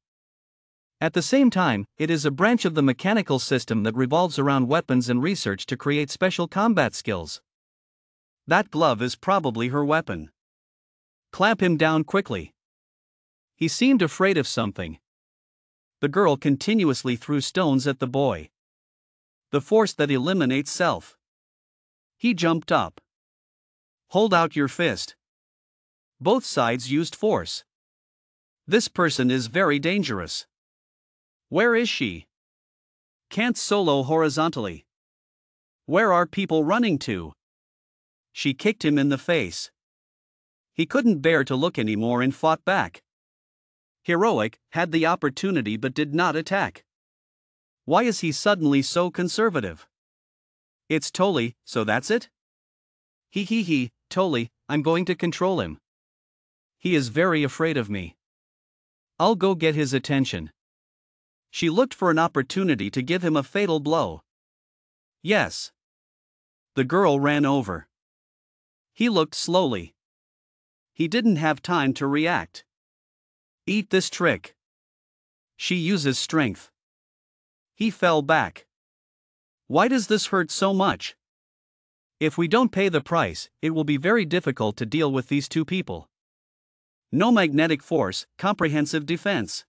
At the same time, it is a branch of the mechanical system that revolves around weapons and research to create special combat skills. That glove is probably her weapon. Clamp him down quickly. He seemed afraid of something. The girl continuously threw stones at the boy. The force that eliminates self. He jumped up. Hold out your fist. Both sides used force. This person is very dangerous. Where is she? Can't solo horizontally. Where are people running to? She kicked him in the face. He couldn't bear to look anymore and fought back. Heroic, had the opportunity but did not attack. Why is he suddenly so conservative? It's Tolly, so that's it? He, Tolly, I'm going to control him. He is very afraid of me. I'll go get his attention. She looked for an opportunity to give him a fatal blow. Yes. The girl ran over. He looked slowly. He didn't have time to react. Eat this trick. She uses strength. He fell back. Why does this hurt so much? If we don't pay the price, it will be very difficult to deal with these two people. No magnetic force, comprehensive defense.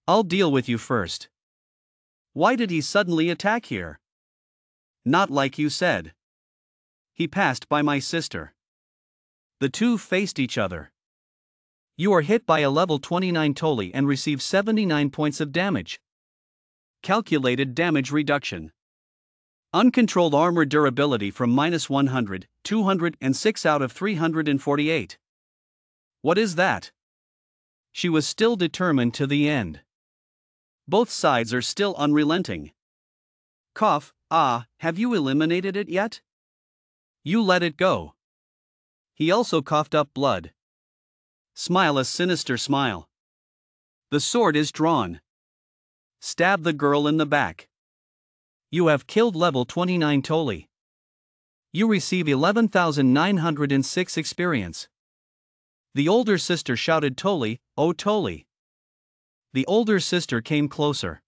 I'll deal with you first. Why did he suddenly attack here? Not like you said. He passed by my sister. The two faced each other. You are hit by a level 29 Toli and receive 79 points of damage. Calculated damage reduction. Uncontrolled armor durability from -100, 206 out of 348. What is that? She was still determined to the end. Both sides are still unrelenting. Cough, have you eliminated it yet? You let it go. He also coughed up blood. Smile a sinister smile. The sword is drawn. Stab the girl in the back. You have killed level 29 Toli. You receive 11,906 experience. The older sister shouted Toli, oh Toli. The older sister came closer.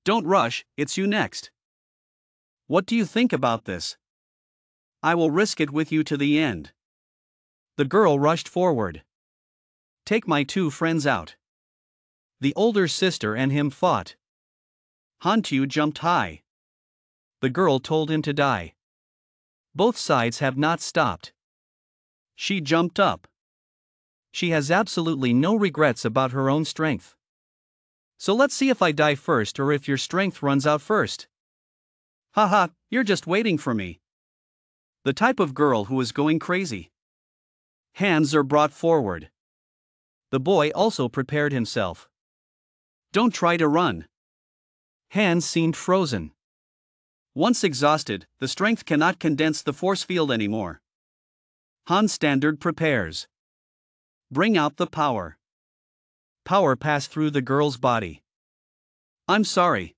Don't rush, it's you next. What do you think about this? I will risk it with you to the end. The girl rushed forward. Take my two friends out. The older sister and him fought. Hantu jumped high. The girl told him to die. Both sides have not stopped. She jumped up. She has absolutely no regrets about her own strength. So let's see if I die first or if your strength runs out first. Haha, you're just waiting for me. The type of girl who is going crazy. Hands are brought forward. The boy also prepared himself. Don't try to run. Hands seemed frozen. Once exhausted, the strength cannot condense the force field anymore. Han Standard prepares. Bring out the power. Power passed through the girl's body. I'm sorry.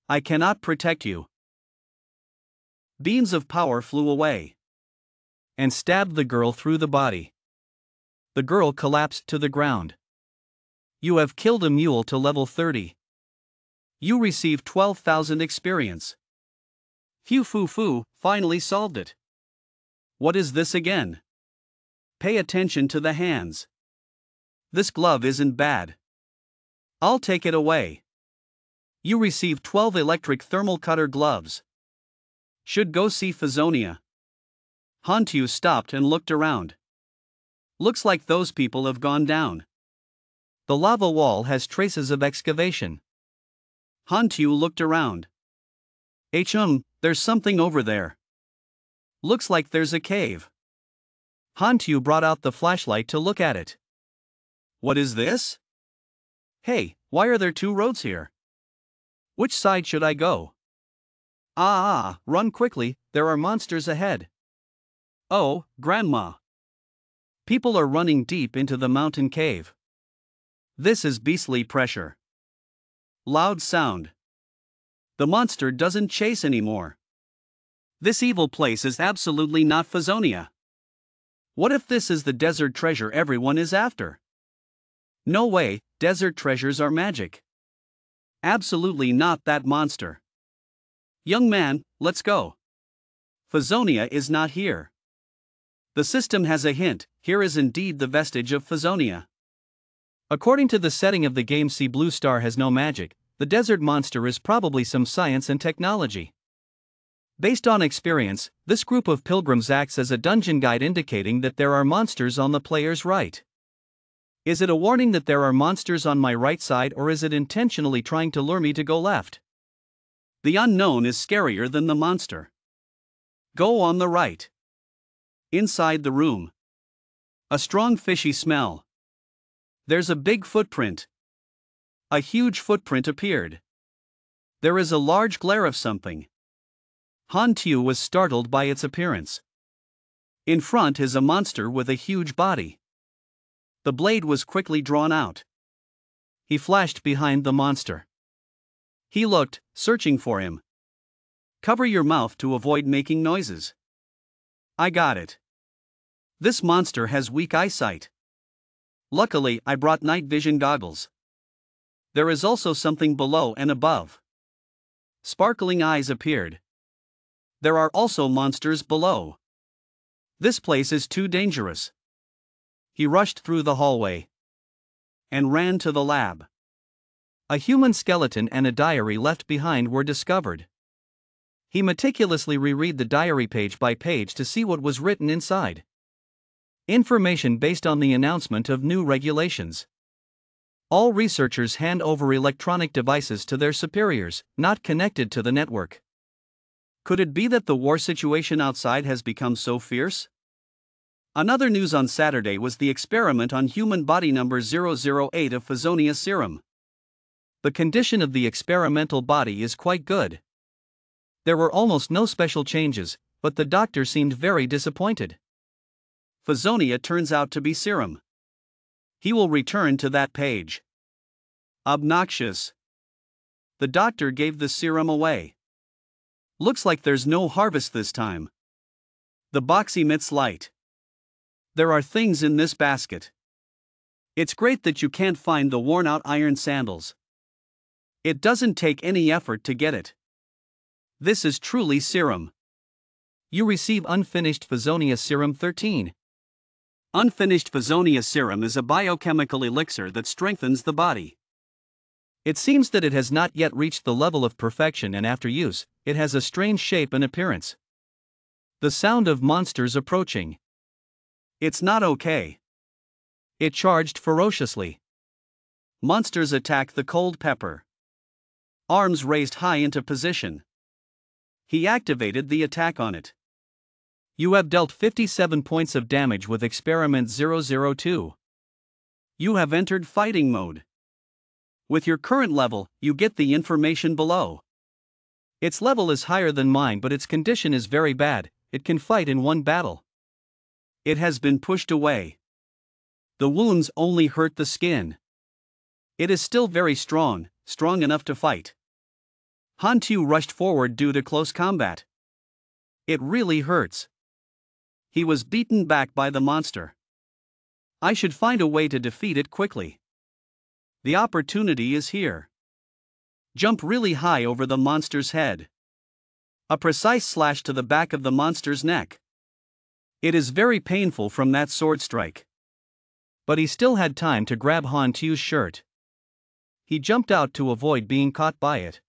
I cannot protect you. Beams of power flew away and stabbed the girl through the body. The girl collapsed to the ground. You have killed a mule to level 30. You receive 12,000 experience. Phew foo foo, finally solved it. What is this again? Pay attention to the hands. This glove isn't bad. I'll take it away. You receive 12 electric thermal cutter gloves. Should go see Phazonia. Hantu stopped and looked around. Looks like those people have gone down. The lava wall has traces of excavation. Hantu looked around. There's something over there. Looks like there's a cave. Hantu brought out the flashlight to look at it. What is this? Hey, why are there two roads here? Which side should I go? Run quickly, there are monsters ahead. Oh, Grandma. People are running deep into the mountain cave. This is beastly pressure. Loud sound. The monster doesn't chase anymore. This evil place is absolutely not Phazonia. What if this is the desert treasure everyone is after? No way, desert treasures are magic. Absolutely not that monster. Young man, let's go. Phazonia is not here. The system has a hint, here is indeed the vestige of Phazonia. According to the setting of the game, see Blue Star has no magic, the desert monster is probably some science and technology. Based on experience, this group of pilgrims acts as a dungeon guide indicating that there are monsters on the player's right. Is it a warning that there are monsters on my right side, or is it intentionally trying to lure me to go left? The unknown is scarier than the monster. Go on the right. Inside the room. A strong fishy smell. There's a big footprint. A huge footprint appeared. There is a large glare of something. Han Tu was startled by its appearance. In front is a monster with a huge body. The blade was quickly drawn out. He flashed behind the monster. He looked, searching for him. Cover your mouth to avoid making noises. I got it. This monster has weak eyesight. Luckily, I brought night vision goggles. There is also something below and above. Sparkling eyes appeared. There are also monsters below. This place is too dangerous. He rushed through the hallway and ran to the lab. A human skeleton and a diary left behind were discovered. He meticulously reread the diary page by page to see what was written inside. Information based on the announcement of new regulations. All researchers hand over electronic devices to their superiors, not connected to the network. Could it be that the war situation outside has become so fierce? Another news on Saturday was the experiment on human body number 008 of Phazonia serum. The condition of the experimental body is quite good. There were almost no special changes, but the doctor seemed very disappointed. Phazonia turns out to be serum. He will return to that page. Obnoxious. The doctor gave the serum away. Looks like there's no harvest this time. The box emits light. There are things in this basket. It's great that you can't find the worn-out iron sandals. It doesn't take any effort to get it. This is truly serum. You receive unfinished Phazonia serum 13. Unfinished Phazonia serum is a biochemical elixir that strengthens the body. It seems that it has not yet reached the level of perfection, and after use, it has a strange shape and appearance. The sound of monsters approaching. It's not okay. It charged ferociously. Monsters attack the cold pepper. Arms raised high into position. He activated the attack on it. You have dealt 57 points of damage with Experiment 002. You have entered fighting mode. With your current level, you get the information below. Its level is higher than mine, but its condition is very bad. It can fight in one battle. It has been pushed away. The wounds only hurt the skin. It is still very strong, strong enough to fight. Han Tu rushed forward due to close combat. It really hurts. He was beaten back by the monster. I should find a way to defeat it quickly. The opportunity is here. Jump really high over the monster's head. A precise slash to the back of the monster's neck. It is very painful from that sword strike. But he still had time to grab Han Tu's shirt. He jumped out to avoid being caught by it.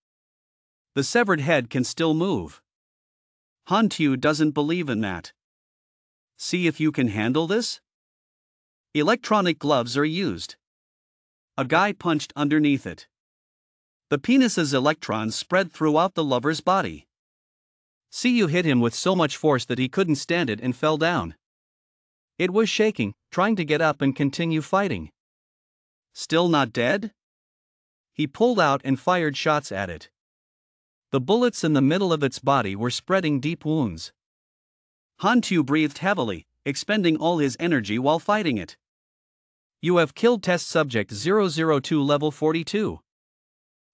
The severed head can still move. Han Tu doesn't believe in that. See if you can handle this? Electronic gloves are used. A guy punched underneath it. The penis's electrons spread throughout the lover's body. See, you hit him with so much force that he couldn't stand it and fell down. It was shaking, trying to get up and continue fighting. Still not dead? He pulled out and fired shots at it. The bullets in the middle of its body were spreading deep wounds. Han Tu breathed heavily, expending all his energy while fighting it. You have killed test subject 002 level 42.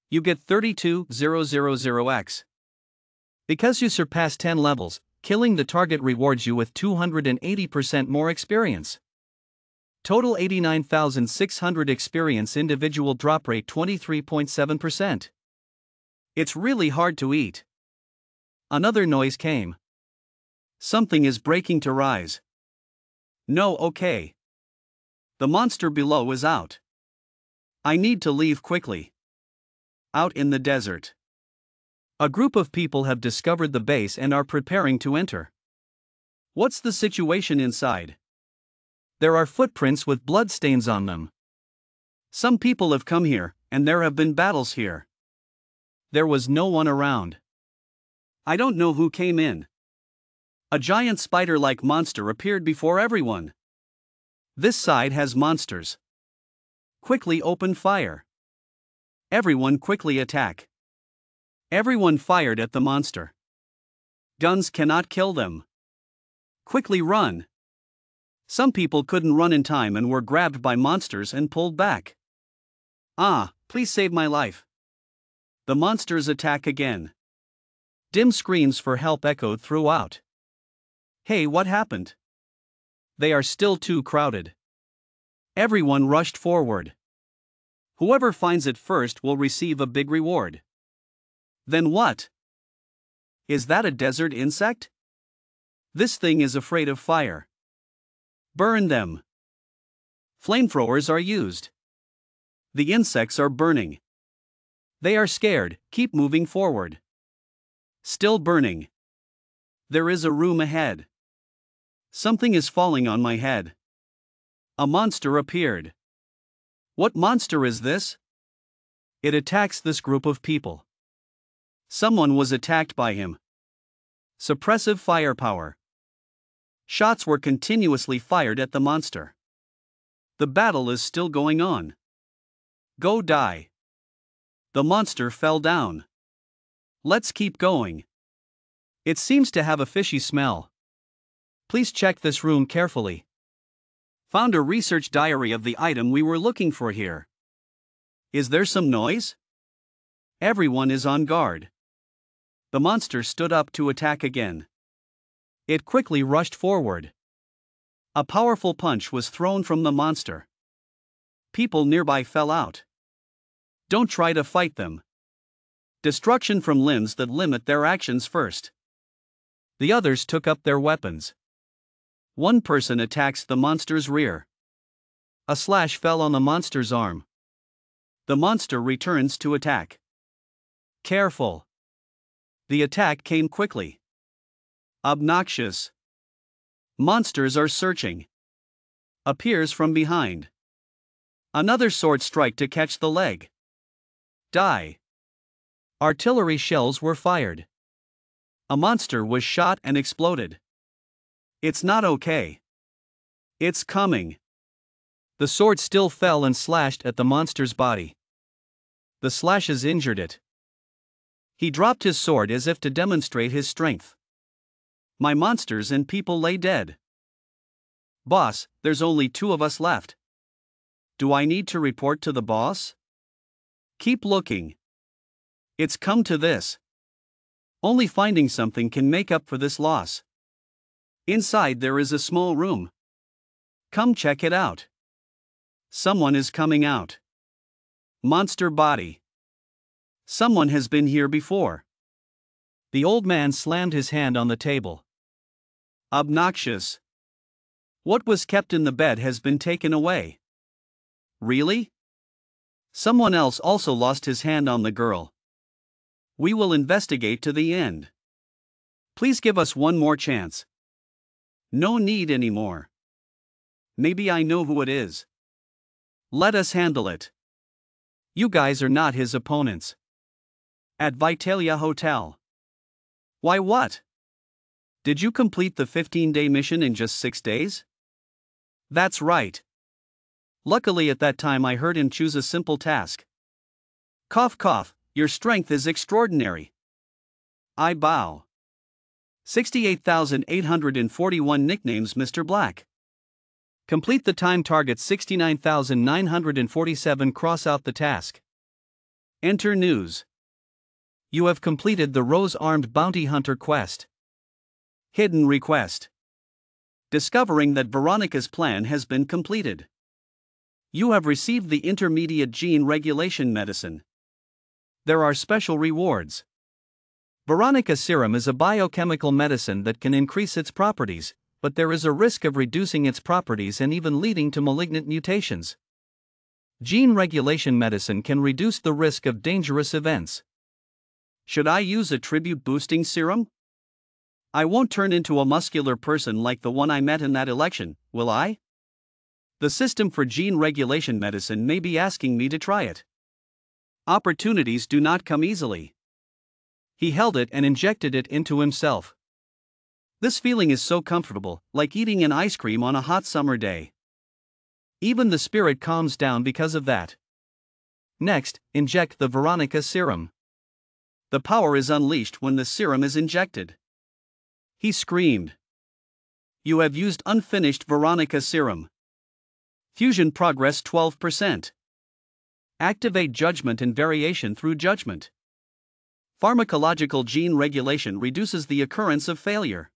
You get 32000X. Because you surpass 10 levels, killing the target rewards you with 280% more experience. Total 89,600 experience. Individual drop rate 23.7%. It's really hard to eat. Another noise came. Something is breaking to rise. No, okay. The monster below is out. I need to leave quickly. Out in the desert. A group of people have discovered the base and are preparing to enter. What's the situation inside? There are footprints with bloodstains on them. Some people have come here, and there have been battles here. There was no one around. I don't know who came in. A giant spider-like monster appeared before everyone. This side has monsters. Quickly open fire. Everyone quickly attack. Everyone fired at the monster. Guns cannot kill them. Quickly run. Some people couldn't run in time and were grabbed by monsters and pulled back. Ah, please save my life. The monsters attack again. Dim screams for help echoed throughout. Hey, what happened? They are still too crowded. Everyone rushed forward. Whoever finds it first will receive a big reward. Then what? Is that a desert insect? This thing is afraid of fire. Burn them. Flamethrowers are used. The insects are burning. They are scared, keep moving forward. Still burning. There is a room ahead. Something is falling on my head. A monster appeared. What monster is this? It attacks this group of people. Someone was attacked by him. Suppressive firepower. Shots were continuously fired at the monster. The battle is still going on. Go die. The monster fell down. Let's keep going. It seems to have a fishy smell. Please check this room carefully. Found a research diary of the item we were looking for here. Is there some noise? Everyone is on guard. The monster stood up to attack again. It quickly rushed forward. A powerful punch was thrown from the monster. People nearby fell out. Don't try to fight them. Destruction from limbs that limit their actions first. The others took up their weapons. One person attacks the monster's rear. A slash fell on the monster's arm. The monster returns to attack. Careful. The attack came quickly. Obnoxious. Monsters are searching. Appears from behind. Another sword strike to catch the leg. Die. Artillery shells were fired. A monster was shot and exploded. It's not okay. It's coming. The sword still fell and slashed at the monster's body. The slashes injured it. He dropped his sword as if to demonstrate his strength. My monsters and people lay dead. Boss, there's only 2 of us left. Do I need to report to the boss? Keep looking. It's come to this. Only finding something can make up for this loss. Inside there is a small room. Come check it out. Someone is coming out. Monster body. Someone has been here before. The old man slammed his hand on the table. Obnoxious. What was kept in the bed has been taken away. Really? Someone else also lost his hand on the girl. We will investigate to the end. Please give us one more chance. No need anymore. Maybe I know who it is. Let us handle it. You guys are not his opponents. At Vitalia Hotel. Why what? Did you complete the 15-day mission in just 6 days? That's right. Luckily at that time I heard him choose a simple task. Cough cough, your strength is extraordinary. I bow. 68,841 nicknames Mr. Black. Complete the time target 69,947. Cross out the task. Enter news. You have completed the Rose-Armed Bounty Hunter quest. Hidden request. Discovering that Veronica's plan has been completed. You have received the intermediate gene regulation medicine. There are special rewards. Veronica serum is a biochemical medicine that can increase its properties, but there is a risk of reducing its properties and even leading to malignant mutations. Gene regulation medicine can reduce the risk of dangerous events. Should I use a tribute boosting serum? I won't turn into a muscular person like the one I met in that election, will I? The system for gene regulation medicine may be asking me to try it. Opportunities do not come easily. He held it and injected it into himself. This feeling is so comfortable, like eating an ice cream on a hot summer day. Even the spirit calms down because of that. Next, inject the Veronica serum. The power is unleashed when the serum is injected. He screamed. You have used unfinished Veronica serum. Fusion progress 12%. Activate judgment and variation through judgment. Pharmacological gene regulation reduces the occurrence of failure.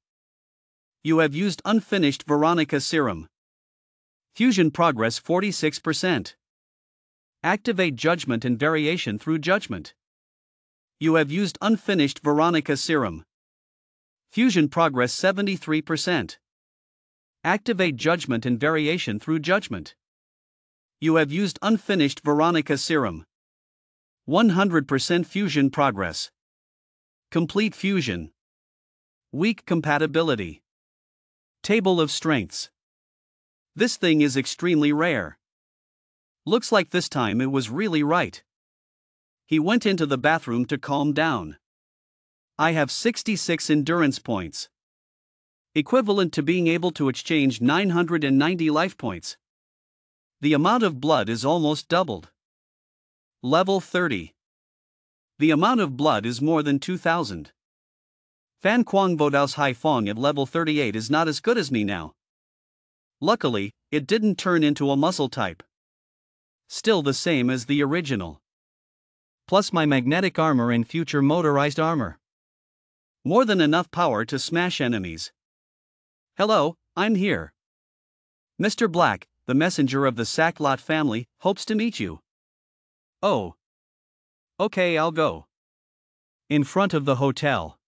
You have used unfinished Veronica serum. Fusion progress 46%. Activate judgment and variation through judgment. You have used unfinished Veronica serum. Fusion progress 73%. Activate judgment and variation through judgment. You have used unfinished Veronica serum. 100% fusion progress. Complete fusion. Weak compatibility. Table of Strengths. This thing is extremely rare. Looks like this time it was really right. He went into the bathroom to calm down. I have 66 endurance points. Equivalent to being able to exchange 990 life points. The amount of blood is almost doubled. Level 30. The amount of blood is more than 2,000. Fan Kuang Vodao's Hai Fong at level 38 is not as good as me now. Luckily, it didn't turn into a muscle type. Still the same as the original. Plus my magnetic armor and future motorized armor. More than enough power to smash enemies. Hello, I'm here. Mr. Black, the messenger of the Sacklot family, hopes to meet you. Oh. Okay, I'll go. In front of the hotel.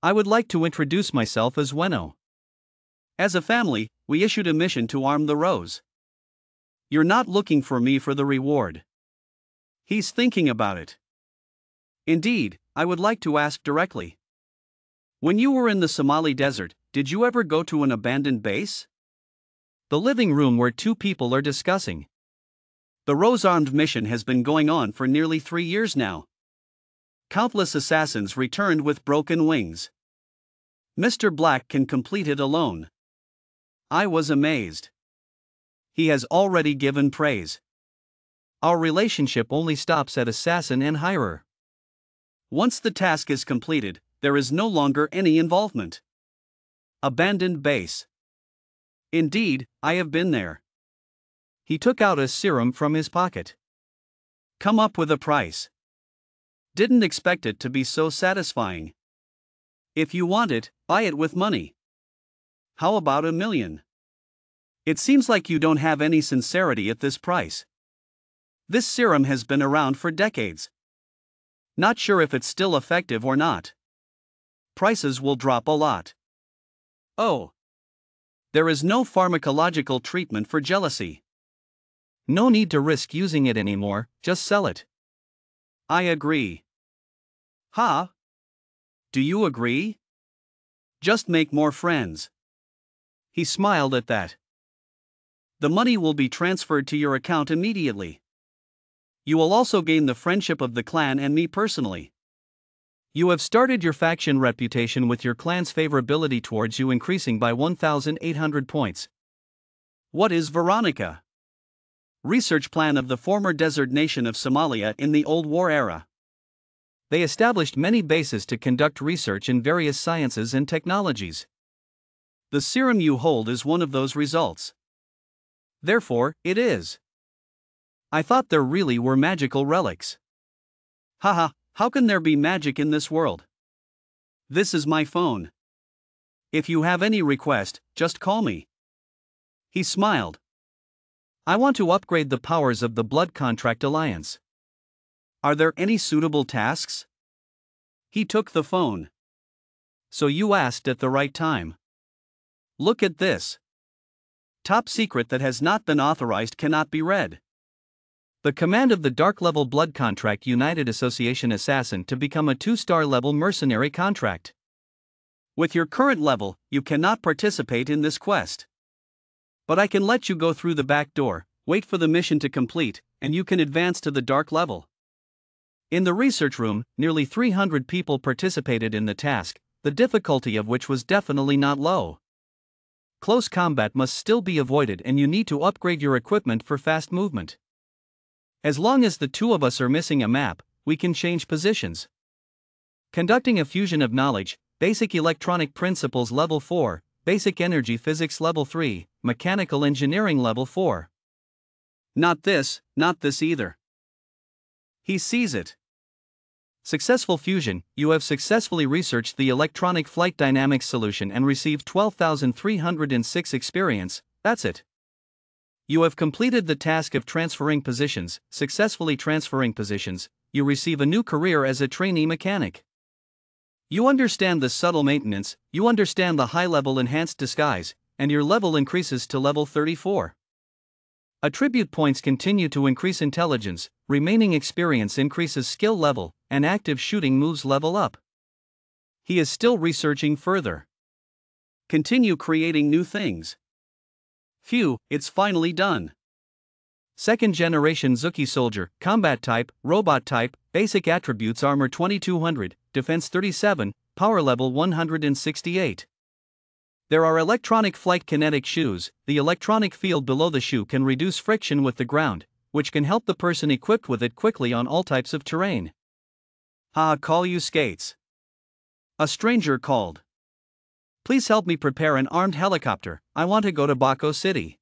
I would like to introduce myself as Weno. As a family, we issued a mission to arm the Rose. You're not looking for me for the reward. He's thinking about it. Indeed, I would like to ask directly. When you were in the Somali desert, did you ever go to an abandoned base? The living room where two people are discussing. The Rose armed mission has been going on for nearly 3 years now. Countless assassins returned with broken wings. Mr. Black can complete it alone. I was amazed. He has already given praise. Our relationship only stops at assassin and hirer. Once the task is completed, there is no longer any involvement. Abandoned base. Indeed, I have been there. He took out a serum from his pocket. Come up with a price. Didn't expect it to be so satisfying. If you want it, buy it with money. How about 1 million? It seems like you don't have any sincerity at this price. This serum has been around for decades. Not sure if it's still effective or not. Prices will drop a lot. Oh. There is no pharmacological treatment for jealousy. No need to risk using it anymore, just sell it. I agree. Huh? Do you agree? Just make more friends. He smiled at that. The money will be transferred to your account immediately. You will also gain the friendship of the clan and me personally. You have started your faction reputation with your clan's favorability towards you increasing by 1,800 points. What is Veronica? Research plan of the former desert nation of Somalia in the Old War era. They established many bases to conduct research in various sciences and technologies. The serum you hold is one of those results. Therefore, it is. I thought there really were magical relics. Haha, how can there be magic in this world? This is my phone. If you have any request, just call me. He smiled. I want to upgrade the powers of the Blood Contract Alliance. Are there any suitable tasks? He took the phone. So you asked at the right time. Look at this. Top secret that has not been authorized cannot be read. The command of the Dark Level Blood Contract United Association Assassin to become a 2-star level mercenary contract. With your current level, you cannot participate in this quest. But I can let you go through the back door, wait for the mission to complete, and you can advance to the dark level. In the research room, nearly 300 people participated in the task, the difficulty of which was definitely not low. Close combat must still be avoided and you need to upgrade your equipment for fast movement. As long as the two of us are missing a map, we can change positions. Conducting a fusion of knowledge, basic electronic principles level 4, basic energy physics level 3, mechanical engineering level 4. Not this either. He sees it. Successful fusion, you have successfully researched the electronic flight dynamics solution and received 12,306 experience, that's it. You have completed the task of transferring positions, successfully transferring positions, you receive a new career as a trainee mechanic. You understand the subtle maintenance, you understand the high-level enhanced disguise, and your level increases to level 34. Attribute points continue to increase intelligence, remaining experience increases skill level, and active shooting moves level up. He is still researching further. Continue creating new things. Phew, it's finally done. Second generation Zuki soldier, combat type, robot type, basic attributes armor 2200, defense 37, power level 168. There are electronic flight kinetic shoes. The electronic field below the shoe can reduce friction with the ground, which can help the person equipped with it quickly on all types of terrain. Call you skates. A stranger called. Please help me prepare an armed helicopter. I want to go to Bako City.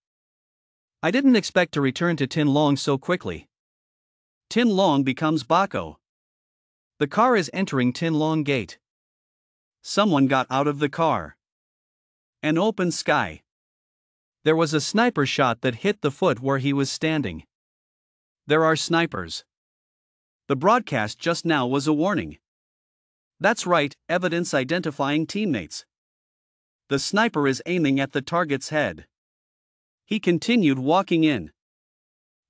I didn't expect to return to Tin Long so quickly. Tin Long becomes Bako. The car is entering Tin Long Gate. Someone got out of the car. An open sky. There was a sniper shot that hit the foot where he was standing. There are snipers. The broadcast just now was a warning. That's right, evidence identifying teammates. The sniper is aiming at the target's head. He continued walking in.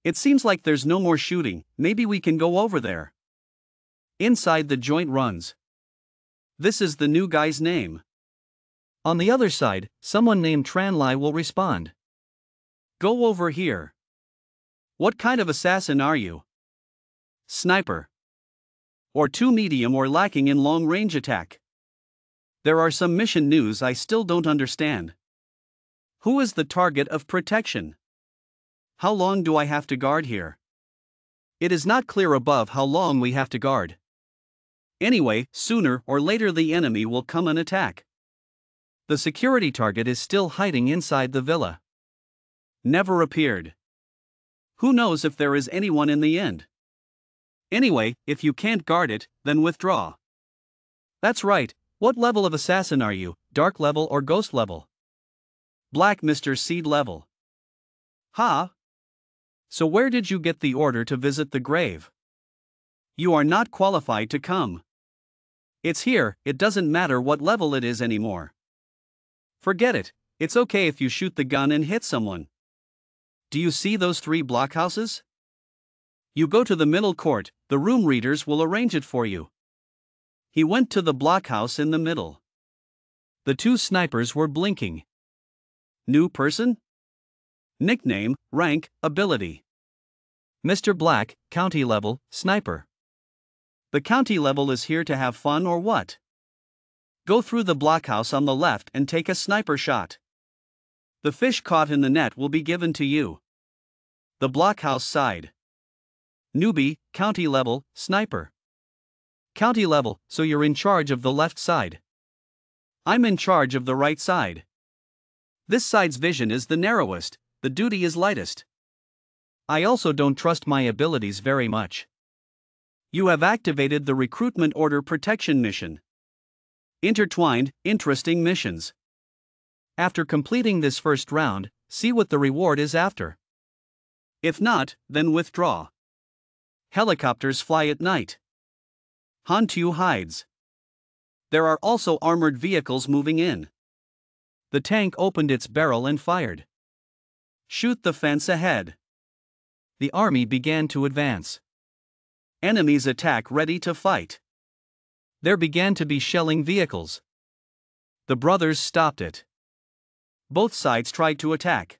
It seems like there's no more shooting, maybe we can go over there. Inside the joint runs. This is the new guy's name. On the other side, someone named Tranlai will respond. Go over here. What kind of assassin are you? Sniper. Or too medium or lacking in long-range attack. There are some mission news I still don't understand. Who is the target of protection? How long do I have to guard here? It is not clear above how long we have to guard. Anyway, sooner or later the enemy will come and attack. The security target is still hiding inside the villa. Never appeared. Who knows if there is anyone in the end? Anyway, if you can't guard it, then withdraw. That's right. What level of assassin are you, dark level or ghost level? Black Mr. Seed level. Ha! So where did you get the order to visit the grave? You are not qualified to come. It's here, it doesn't matter what level it is anymore. Forget it, it's okay if you shoot the gun and hit someone. Do you see those 3 blockhouses? You go to the middle court, the room readers will arrange it for you. He went to the blockhouse in the middle. The 2 snipers were blinking. New person? Nickname, rank, ability. Mr. Black, county level, sniper. The county level is here to have fun or what? Go through the blockhouse on the left and take a sniper shot. The fish caught in the net will be given to you. The blockhouse side. Newbie, county level, sniper. County level, so you're in charge of the left side. I'm in charge of the right side. This side's vision is the narrowest, the duty is lightest. I also don't trust my abilities very much. You have activated the recruitment order protection mission. Intertwined, interesting missions. After completing this first round, see what the reward is after. If not, then withdraw. Helicopters fly at night. Hantu hides. There are also armored vehicles moving in. The tank opened its barrel and fired. Shoot the fence ahead. The army began to advance. Enemies attack ready to fight. There began to be shelling vehicles. The brothers stopped it. Both sides tried to attack.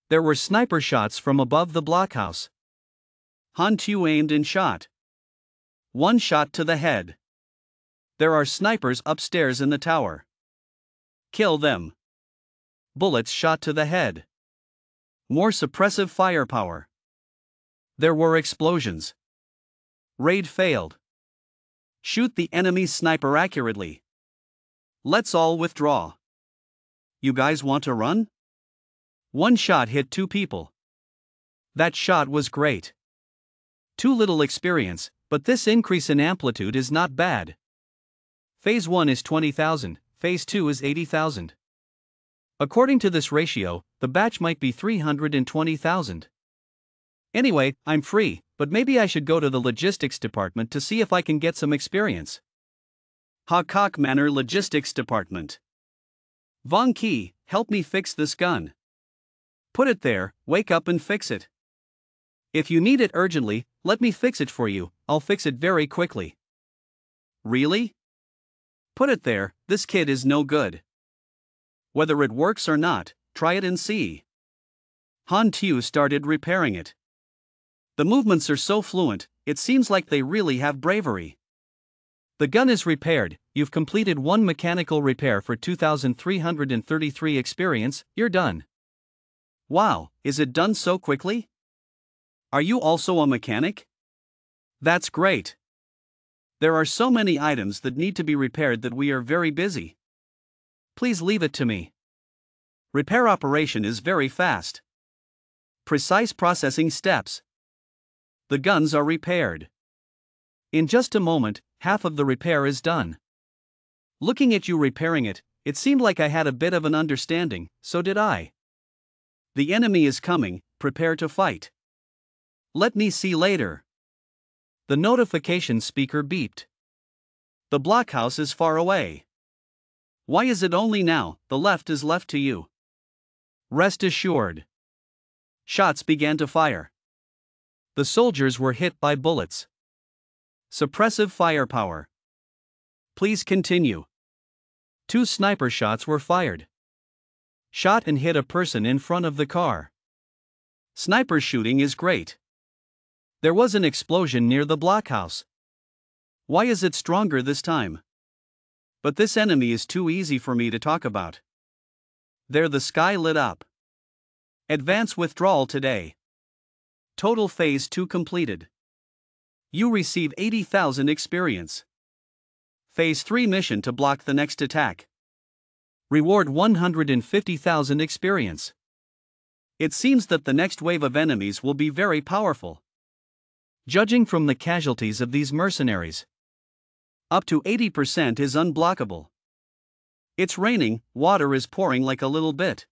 There were sniper shots from above the blockhouse. Hantu aimed and shot. 1 shot to the head. There are snipers upstairs in the tower. Kill them. Bullets shot to the head. More suppressive firepower. There were explosions. Raid failed. Shoot the enemy's sniper accurately. Let's all withdraw. You guys want to run? 1 shot hit 2 people. That shot was great. Too little experience, but this increase in amplitude is not bad. Phase 1 is 20,000, Phase 2 is 80,000. According to this ratio, the batch might be 320,000. Anyway, I'm free, but maybe I should go to the logistics department to see if I can get some experience. Hakak Manor Logistics Department. Von Ki, help me fix this gun. Put it there, wake up and fix it. If you need it urgently, let me fix it for you, I'll fix it very quickly. Really? Put it there, this kid is no good. Whether it works or not, try it and see. Han Tu started repairing it. The movements are so fluent, it seems like they really have bravery. The gun is repaired, you've completed one mechanical repair for 2,333 experience, you're done. Wow, is it done so quickly? Are you also a mechanic? That's great. There are so many items that need to be repaired that we are very busy. Please leave it to me. Repair operation is very fast. Precise processing steps. The guns are repaired. In just a moment, half of the repair is done. Looking at you repairing it, it seemed like I had a bit of an understanding, so did I. The enemy is coming, prepare to fight. Let me see later. The notification speaker beeped. The blockhouse is far away. Why is it only now, the left is left to you? Rest assured. Shots began to fire. The soldiers were hit by bullets. Suppressive firepower. Please continue. 2 sniper shots were fired. Shot and hit a person in front of the car. Sniper shooting is great. There was an explosion near the blockhouse. Why is it stronger this time? But this enemy is too easy for me to talk about. There the sky lit up. Advance withdrawal today. Total phase 2 completed. You receive 80,000 experience. Phase 3 mission to block the next attack. Reward 150,000 experience. It seems that the next wave of enemies will be very powerful. Judging from the casualties of these mercenaries, up to 80% is unblockable. It's raining, water is pouring like a little bit.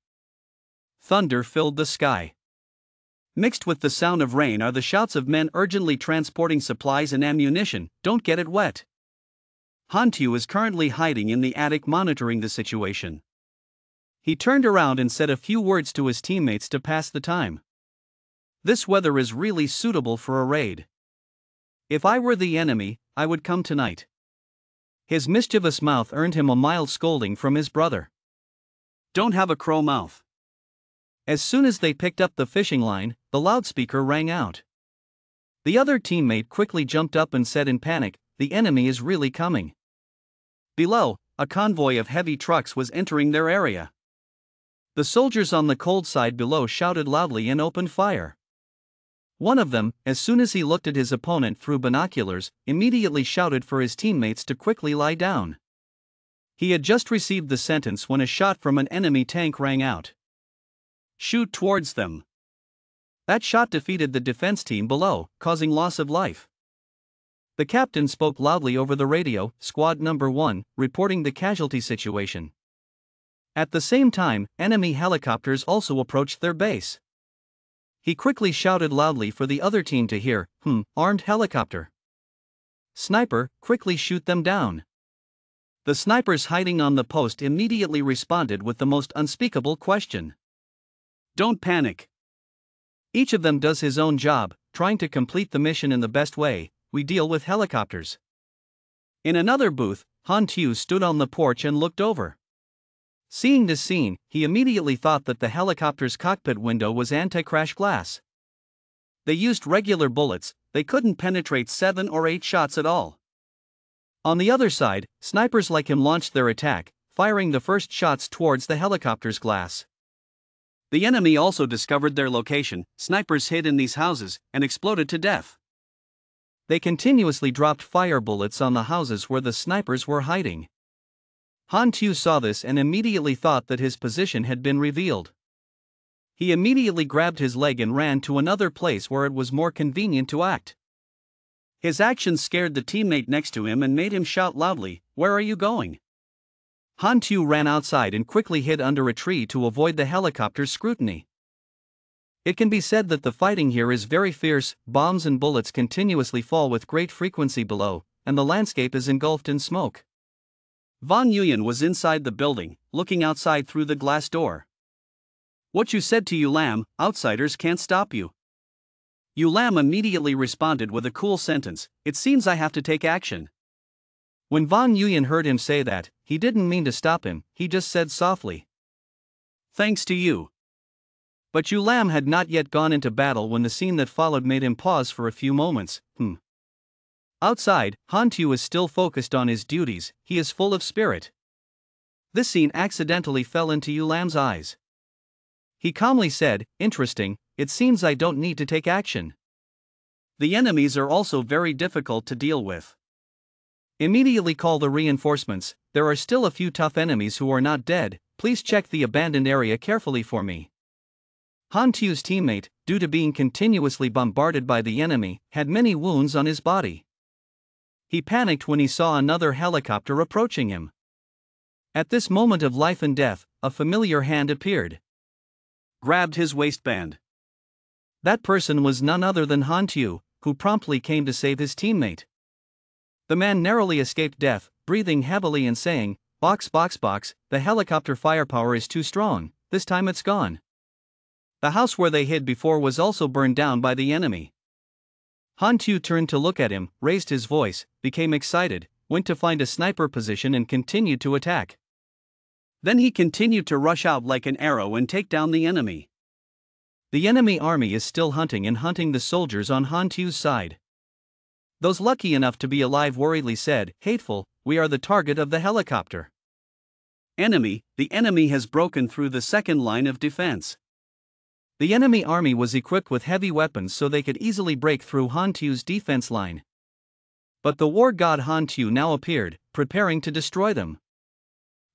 Thunder filled the sky. Mixed with the sound of rain are the shouts of men urgently transporting supplies and ammunition, don't get it wet. Han Tu is currently hiding in the attic monitoring the situation. He turned around and said a few words to his teammates to pass the time. This weather is really suitable for a raid. If I were the enemy, I would come tonight. His mischievous mouth earned him a mild scolding from his brother. Don't have a crow mouth. As soon as they picked up the fishing line, the loudspeaker rang out. The other teammate quickly jumped up and said in panic, "The enemy is really coming." Below, a convoy of heavy trucks was entering their area. The soldiers on the cold side below shouted loudly and opened fire. One of them, as soon as he looked at his opponent through binoculars, immediately shouted for his teammates to quickly lie down. He had just received the sentence when a shot from an enemy tank rang out. Shoot towards them. That shot defeated the defense team below, causing loss of life. The captain spoke loudly over the radio, Squad Number 1, reporting the casualty situation. At the same time, enemy helicopters also approached their base. He quickly shouted loudly for the other team to hear, armed helicopter. Sniper, quickly shoot them down. The snipers hiding on the post immediately responded with the most unspeakable question. Don't panic. Each of them does his own job, trying to complete the mission in the best way. We deal with helicopters. In another booth, Han Tu stood on the porch and looked over. Seeing this scene, he immediately thought that the helicopter's cockpit window was anti-crash glass. They used regular bullets, they couldn't penetrate 7 or 8 shots at all. On the other side, snipers like him launched their attack, firing the first shots towards the helicopter's glass. The enemy also discovered their location, snipers hid in these houses, and exploded to death. They continuously dropped fire bullets on the houses where the snipers were hiding. Han Tu saw this and immediately thought that his position had been revealed. He immediately grabbed his leg and ran to another place where it was more convenient to act. His actions scared the teammate next to him and made him shout loudly, "Where are you going?" Han Tu ran outside and quickly hid under a tree to avoid the helicopter's scrutiny. It can be said that the fighting here is very fierce, bombs and bullets continuously fall with great frequency below, and the landscape is engulfed in smoke. Van Nguyen was inside the building, looking outside through the glass door. "What you said to Yu Lam, outsiders can't stop you." Yu Lam immediately responded with a cool sentence, "It seems I have to take action." When Van Nguyen heard him say that, he didn't mean to stop him, he just said softly, Thanks to you. But Yu Lam had not yet gone into battle when the scene that followed made him pause for a few moments. Outside, Han Tu is still focused on his duties, he is full of spirit. This scene accidentally fell into Yu Lam's eyes. He calmly said, "Interesting, it seems I don't need to take action." The enemies are also very difficult to deal with. Immediately call the reinforcements, there are still a few tough enemies who are not dead, please check the abandoned area carefully for me. Han Tu's teammate, due to being continuously bombarded by the enemy, had many wounds on his body. He panicked when he saw another helicopter approaching him. At this moment of life and death, a familiar hand appeared. Grabbed his waistband. That person was none other than Han Tu, who promptly came to save his teammate. The man narrowly escaped death, breathing heavily and saying, box, the helicopter firepower is too strong, this time it's gone." The house where they hid before was also burned down by the enemy. Han Tu turned to look at him, raised his voice, became excited, went to find a sniper position and continued to attack. Then he continued to rush out like an arrow and take down the enemy. The enemy army is still hunting the soldiers on Han Tu's side. Those lucky enough to be alive worriedly said, "Hateful, we are the target of the helicopter." "Enemy, the enemy has broken through the second line of defense." The enemy army was equipped with heavy weapons so they could easily break through Han Tu's defense line. But the war god Han Tu now appeared, preparing to destroy them.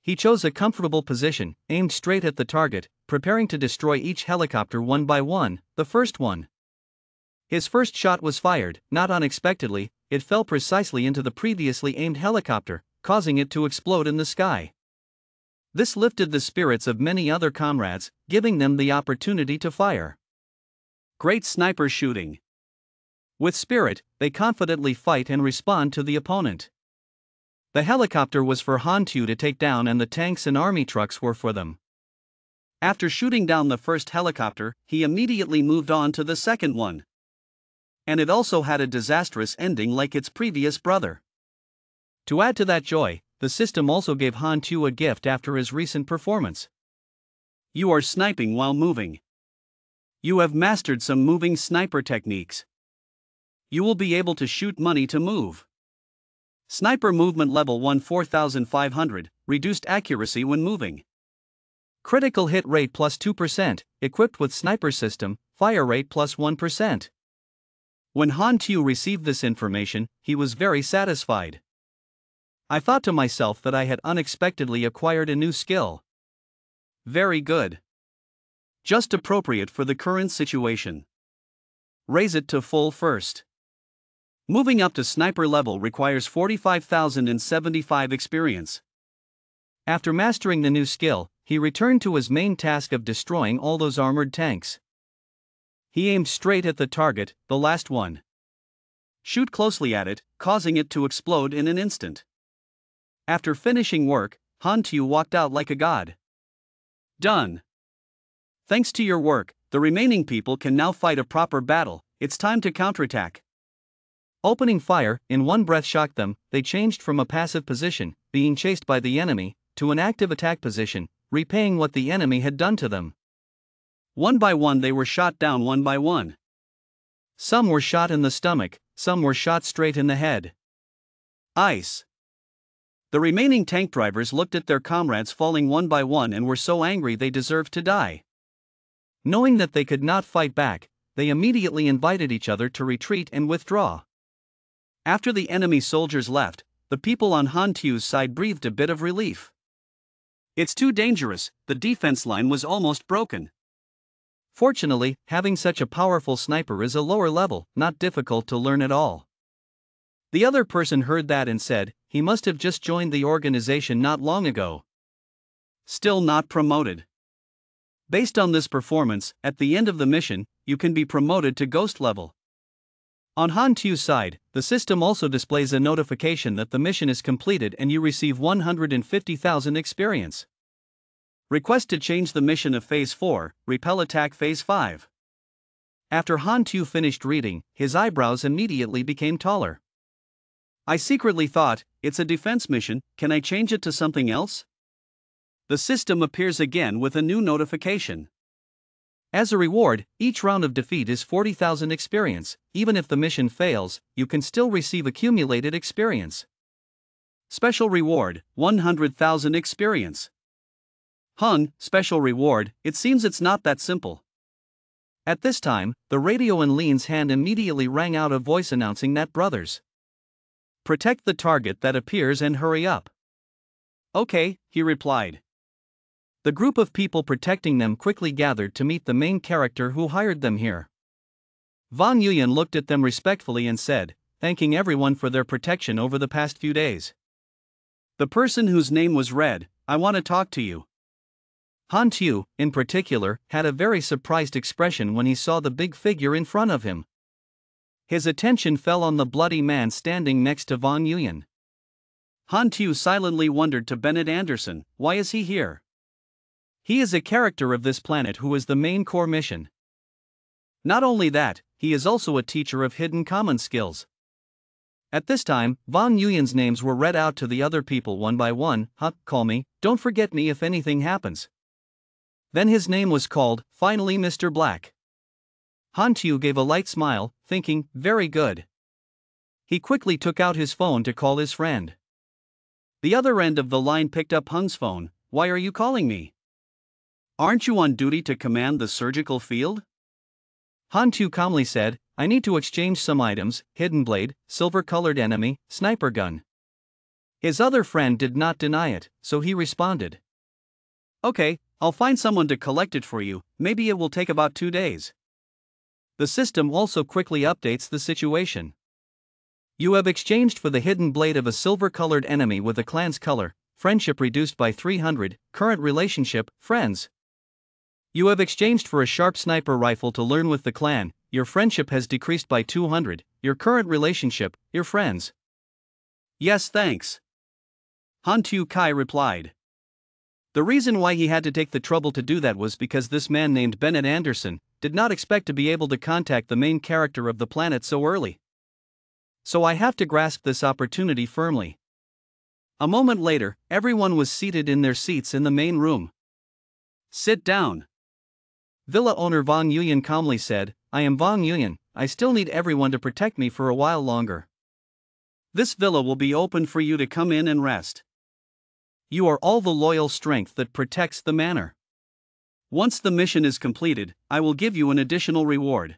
He chose a comfortable position, aimed straight at the target, preparing to destroy each helicopter one by one. The first one. His first shot was fired, not unexpectedly, it fell precisely into the previously aimed helicopter, causing it to explode in the sky. This lifted the spirits of many other comrades, giving them the opportunity to fire. Great sniper shooting. With spirit, they confidently fight and respond to the opponent. The helicopter was for Han Tu to take down and the tanks and army trucks were for them. After shooting down the first helicopter, he immediately moved on to the second one. And it also had a disastrous ending like its previous brother. To add to that joy, the system also gave Han Tu a gift after his recent performance. You are sniping while moving. You have mastered some moving sniper techniques. You will be able to shoot money to move. Sniper movement level 1 4500, reduced accuracy when moving. Critical hit rate plus 2%, equipped with sniper system, fire rate plus 1%. When Han Tu received this information, he was very satisfied. I thought to myself that I had unexpectedly acquired a new skill. Very good. Just appropriate for the current situation. Raise it to full first. Moving up to sniper level requires 45,075 experience. After mastering the new skill, he returned to his main task of destroying all those armored tanks. He aimed straight at the target, the last one. Shoot closely at it, causing it to explode in an instant. After finishing work, Han Tu walked out like a god. Done. Thanks to your work, the remaining people can now fight a proper battle. It's time to counterattack. Opening fire, in one breath shocked them. They changed from a passive position, being chased by the enemy, to an active attack position, repaying what the enemy had done to them. One by one they were shot down one by one. Some were shot in the stomach, some were shot straight in the head. Ice. The remaining tank drivers looked at their comrades falling one by one and were so angry they deserved to die. Knowing that they could not fight back, they immediately invited each other to retreat and withdraw. After the enemy soldiers left, the people on Han Tu's side breathed a bit of relief. It's too dangerous, the defense line was almost broken. Fortunately, having such a powerful sniper is a lower level, not difficult to learn at all. The other person heard that and said, he must have just joined the organization not long ago. Still not promoted. Based on this performance, at the end of the mission, you can be promoted to ghost level. On Han Tu's side, the system also displays a notification that the mission is completed and you receive 150,000 experience. Request to change the mission of Phase 4, Repel Attack Phase 5. After Han Tu finished reading, his eyebrows immediately became taller. I secretly thought, it's a defense mission, can I change it to something else? The system appears again with a new notification. As a reward, each round of defeat is 40,000 experience. Even if the mission fails, you can still receive accumulated experience. Special reward, 100,000 experience. Special reward, it seems it's not that simple. At this time, the radio in Lean's hand immediately rang out a voice announcing that brothers. Protect the target that appears and hurry up. Okay, he replied. The group of people protecting them quickly gathered to meet the main character who hired them here. Van Yuyen looked at them respectfully and said, thanking everyone for their protection over the past few days. The person whose name was read, I want to talk to you. Han Tu, in particular, had a very surprised expression when he saw the big figure in front of him. His attention fell on the bloody man standing next to Van Yuyen. Han Tu silently wondered to Bennett Anderson, why is he here? He is a character of this planet who is the main core mission. Not only that, he is also a teacher of hidden common skills. At this time, Van Yuyen's names were read out to the other people one by one. Call me, don't forget me if anything happens. Then his name was called, finally Mr. Black. Han Tu gave a light smile, thinking, very good. He quickly took out his phone to call his friend. The other end of the line picked up Hung's phone. Why are you calling me? Aren't you on duty to command the surgical field? Han Tu calmly said, I need to exchange some items, hidden blade, silver-colored enemy, sniper gun. His other friend did not deny it, so he responded. Okay, I'll find someone to collect it for you, maybe it will take about 2 days. The system also quickly updates the situation. You have exchanged for the hidden blade of a silver-colored enemy with the clan's color, friendship reduced by 300, current relationship, friends. You have exchanged for a sharp sniper rifle to learn with the clan, your friendship has decreased by 200, your current relationship, your friends. Yes, thanks. Han Tu Kai replied. The reason why he had to take the trouble to do that was because this man named Bennett Anderson did not expect to be able to contact the main character of the planet so early. So I have to grasp this opportunity firmly. A moment later, everyone was seated in their seats in the main room. Sit down. Villa owner Van Yuyen calmly said, I am Van Yuyen, I still need everyone to protect me for a while longer. This villa will be open for you to come in and rest. You are all the loyal strength that protects the manor. Once the mission is completed, I will give you an additional reward.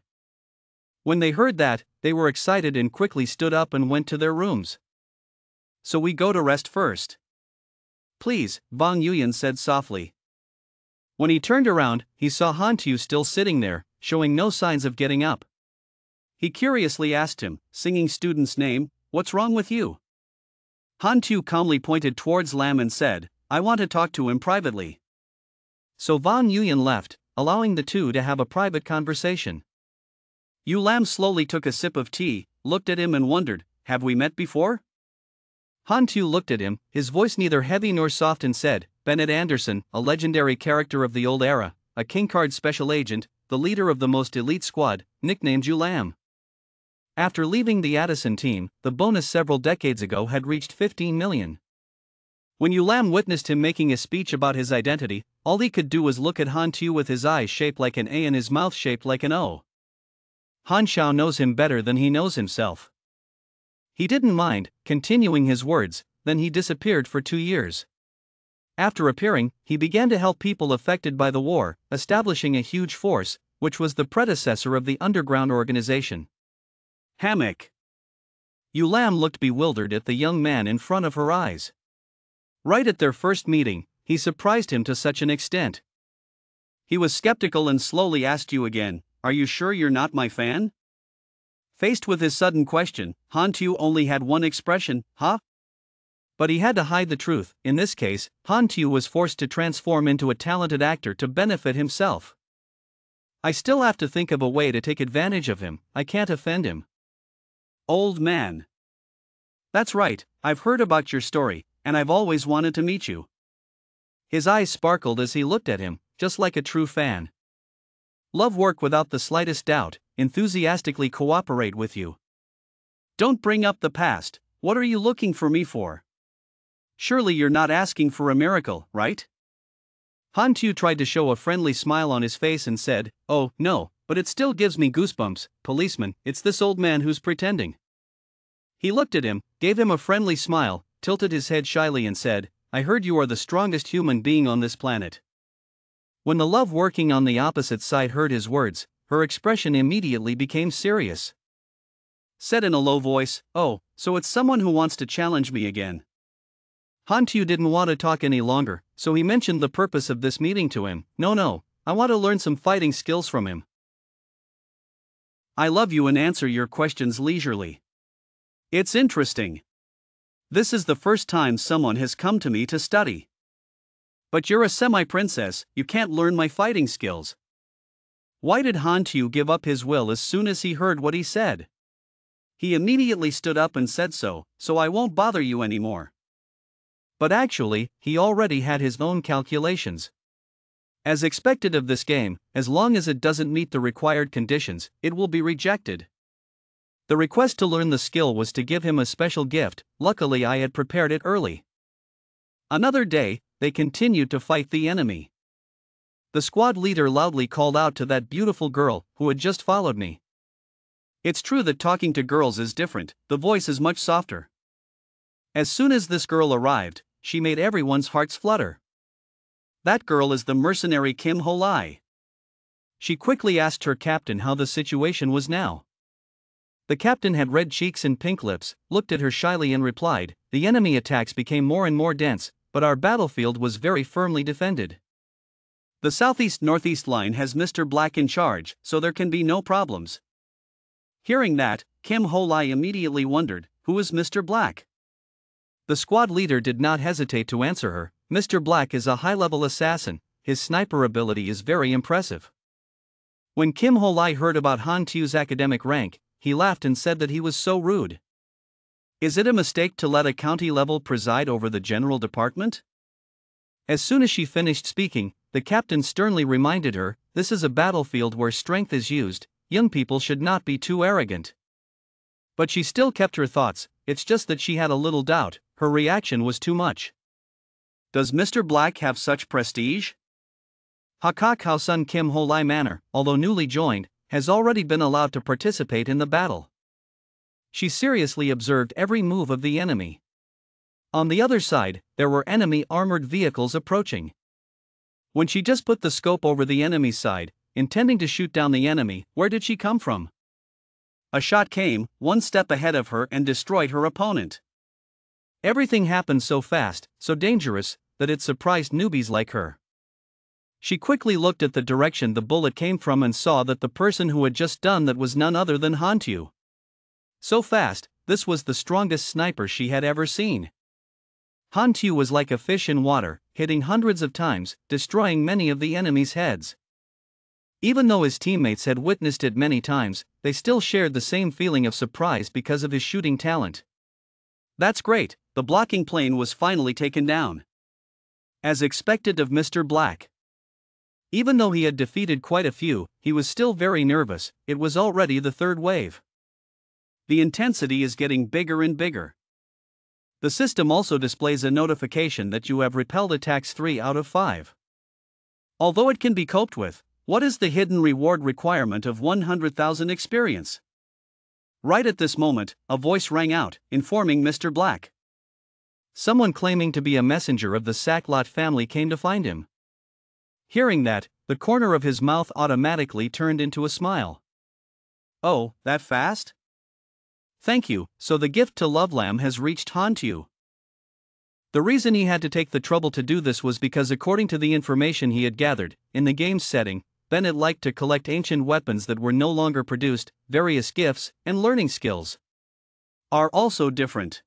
When they heard that, they were excited and quickly stood up and went to their rooms. So we go to rest first. Please, Van Yuyen said softly. When he turned around, he saw Han Tu still sitting there, showing no signs of getting up. He curiously asked him, singing student's name, what's wrong with you? Han Tu calmly pointed towards Lam and said, I want to talk to him privately. So Van Yuyen left, allowing the two to have a private conversation. Yu Lam slowly took a sip of tea, looked at him and wondered, have we met before? Han Tu looked at him, his voice neither heavy nor soft, and said, Bennett Anderson, a legendary character of the old era, a King Card special agent, the leader of the most elite squad, nicknamed Yu Lam. After leaving the Addison team, the bonus several decades ago had reached 15 million. When Yu Lam witnessed him making a speech about his identity, all he could do was look at Han Tu with his eyes shaped like an A and his mouth shaped like an O. Han Xiao knows him better than he knows himself. He didn't mind, continuing his words, then he disappeared for 2 years. After appearing, he began to help people affected by the war, establishing a huge force, which was the predecessor of the underground organization. Hammock. Yu Lam looked bewildered at the young man in front of her eyes. Right at their first meeting, he surprised him to such an extent. He was skeptical and slowly asked you again, are you sure you're not my fan? Faced with his sudden question, Han Tu only had one expression, huh? But he had to hide the truth. In this case, Han Tu was forced to transform into a talented actor to benefit himself. I still have to think of a way to take advantage of him, I can't offend him. Old man. That's right, I've heard about your story, and I've always wanted to meet you. His eyes sparkled as he looked at him, just like a true fan. Love work without the slightest doubt, enthusiastically cooperate with you. Don't bring up the past, what are you looking for me for? Surely you're not asking for a miracle, right? Han Tu tried to show a friendly smile on his face and said, "Oh, no, but it still gives me goosebumps, policeman, it's this old man who's pretending." He looked at him, gave him a friendly smile, tilted his head shyly and said, "I heard you are the strongest human being on this planet." When the love working on the opposite side heard his words, her expression immediately became serious. Said in a low voice, "Oh, so it's someone who wants to challenge me again." Han Tu didn't want to talk any longer, so he mentioned the purpose of this meeting to him. No, I want to learn some fighting skills from him. I love you and answer your questions leisurely. It's interesting. This is the first time someone has come to me to study. But you're a semi-princess, you can't learn my fighting skills. Why did Han Tu give up his will as soon as he heard what he said? He immediately stood up and said so I won't bother you anymore. But actually, he already had his own calculations. As expected of this game, as long as it doesn't meet the required conditions, it will be rejected. The request to learn the skill was to give him a special gift. Luckily I had prepared it early. Another day, they continued to fight the enemy. The squad leader loudly called out to that beautiful girl who had just followed me. It's true that talking to girls is different, the voice is much softer. As soon as this girl arrived, she made everyone's hearts flutter. That girl is the mercenary Kim Ho-lai. She quickly asked her captain how the situation was now. The captain had red cheeks and pink lips, looked at her shyly and replied, "The enemy attacks became more and more dense, but our battlefield was very firmly defended. The southeast-northeast line has Mr. Black in charge, so there can be no problems." Hearing that, Kim Ho-lai immediately wondered, who is Mr. Black? The squad leader did not hesitate to answer her. Mr. Black is a high-level assassin, his sniper ability is very impressive. When Kim Ho-lai heard about Han Tu's academic rank, he laughed and said that he was so rude. Is it a mistake to let a county level preside over the general department? As soon as she finished speaking, the captain sternly reminded her, this is a battlefield where strength is used, young people should not be too arrogant. But she still kept her thoughts, it's just that she had a little doubt, her reaction was too much. Does Mr. Black have such prestige? Hakak Hao-sun Kim Ho-lai Manor, although newly joined, has already been allowed to participate in the battle. She seriously observed every move of the enemy. On the other side, there were enemy armored vehicles approaching. When she just put the scope over the enemy's side, intending to shoot down the enemy, where did she come from? A shot came, one step ahead of her and destroyed her opponent. Everything happened so fast, so dangerous, that it surprised newbies like her. She quickly looked at the direction the bullet came from and saw that the person who had just done that was none other than Han Tu. So fast, this was the strongest sniper she had ever seen. Han Tu was like a fish in water, hitting hundreds of times, destroying many of the enemy's heads. Even though his teammates had witnessed it many times, they still shared the same feeling of surprise because of his shooting talent. That's great, the blocking plane was finally taken down. As expected of Mr. Black. Even though he had defeated quite a few, he was still very nervous, it was already the third wave. The intensity is getting bigger and bigger. The system also displays a notification that you have repelled attacks 3 out of 5. Although it can be coped with, what is the hidden reward requirement of 100,000 experience? Right at this moment, a voice rang out, informing Mr. Black. Someone claiming to be a messenger of the Sacklot family came to find him. Hearing that, the corner of his mouth automatically turned into a smile. Oh, that fast? Thank you, so the gift to Lovelam has reached Han Tu. The reason he had to take the trouble to do this was because according to the information he had gathered, in the game's setting, Bennett liked to collect ancient weapons that were no longer produced, various gifts, and learning skills are also different.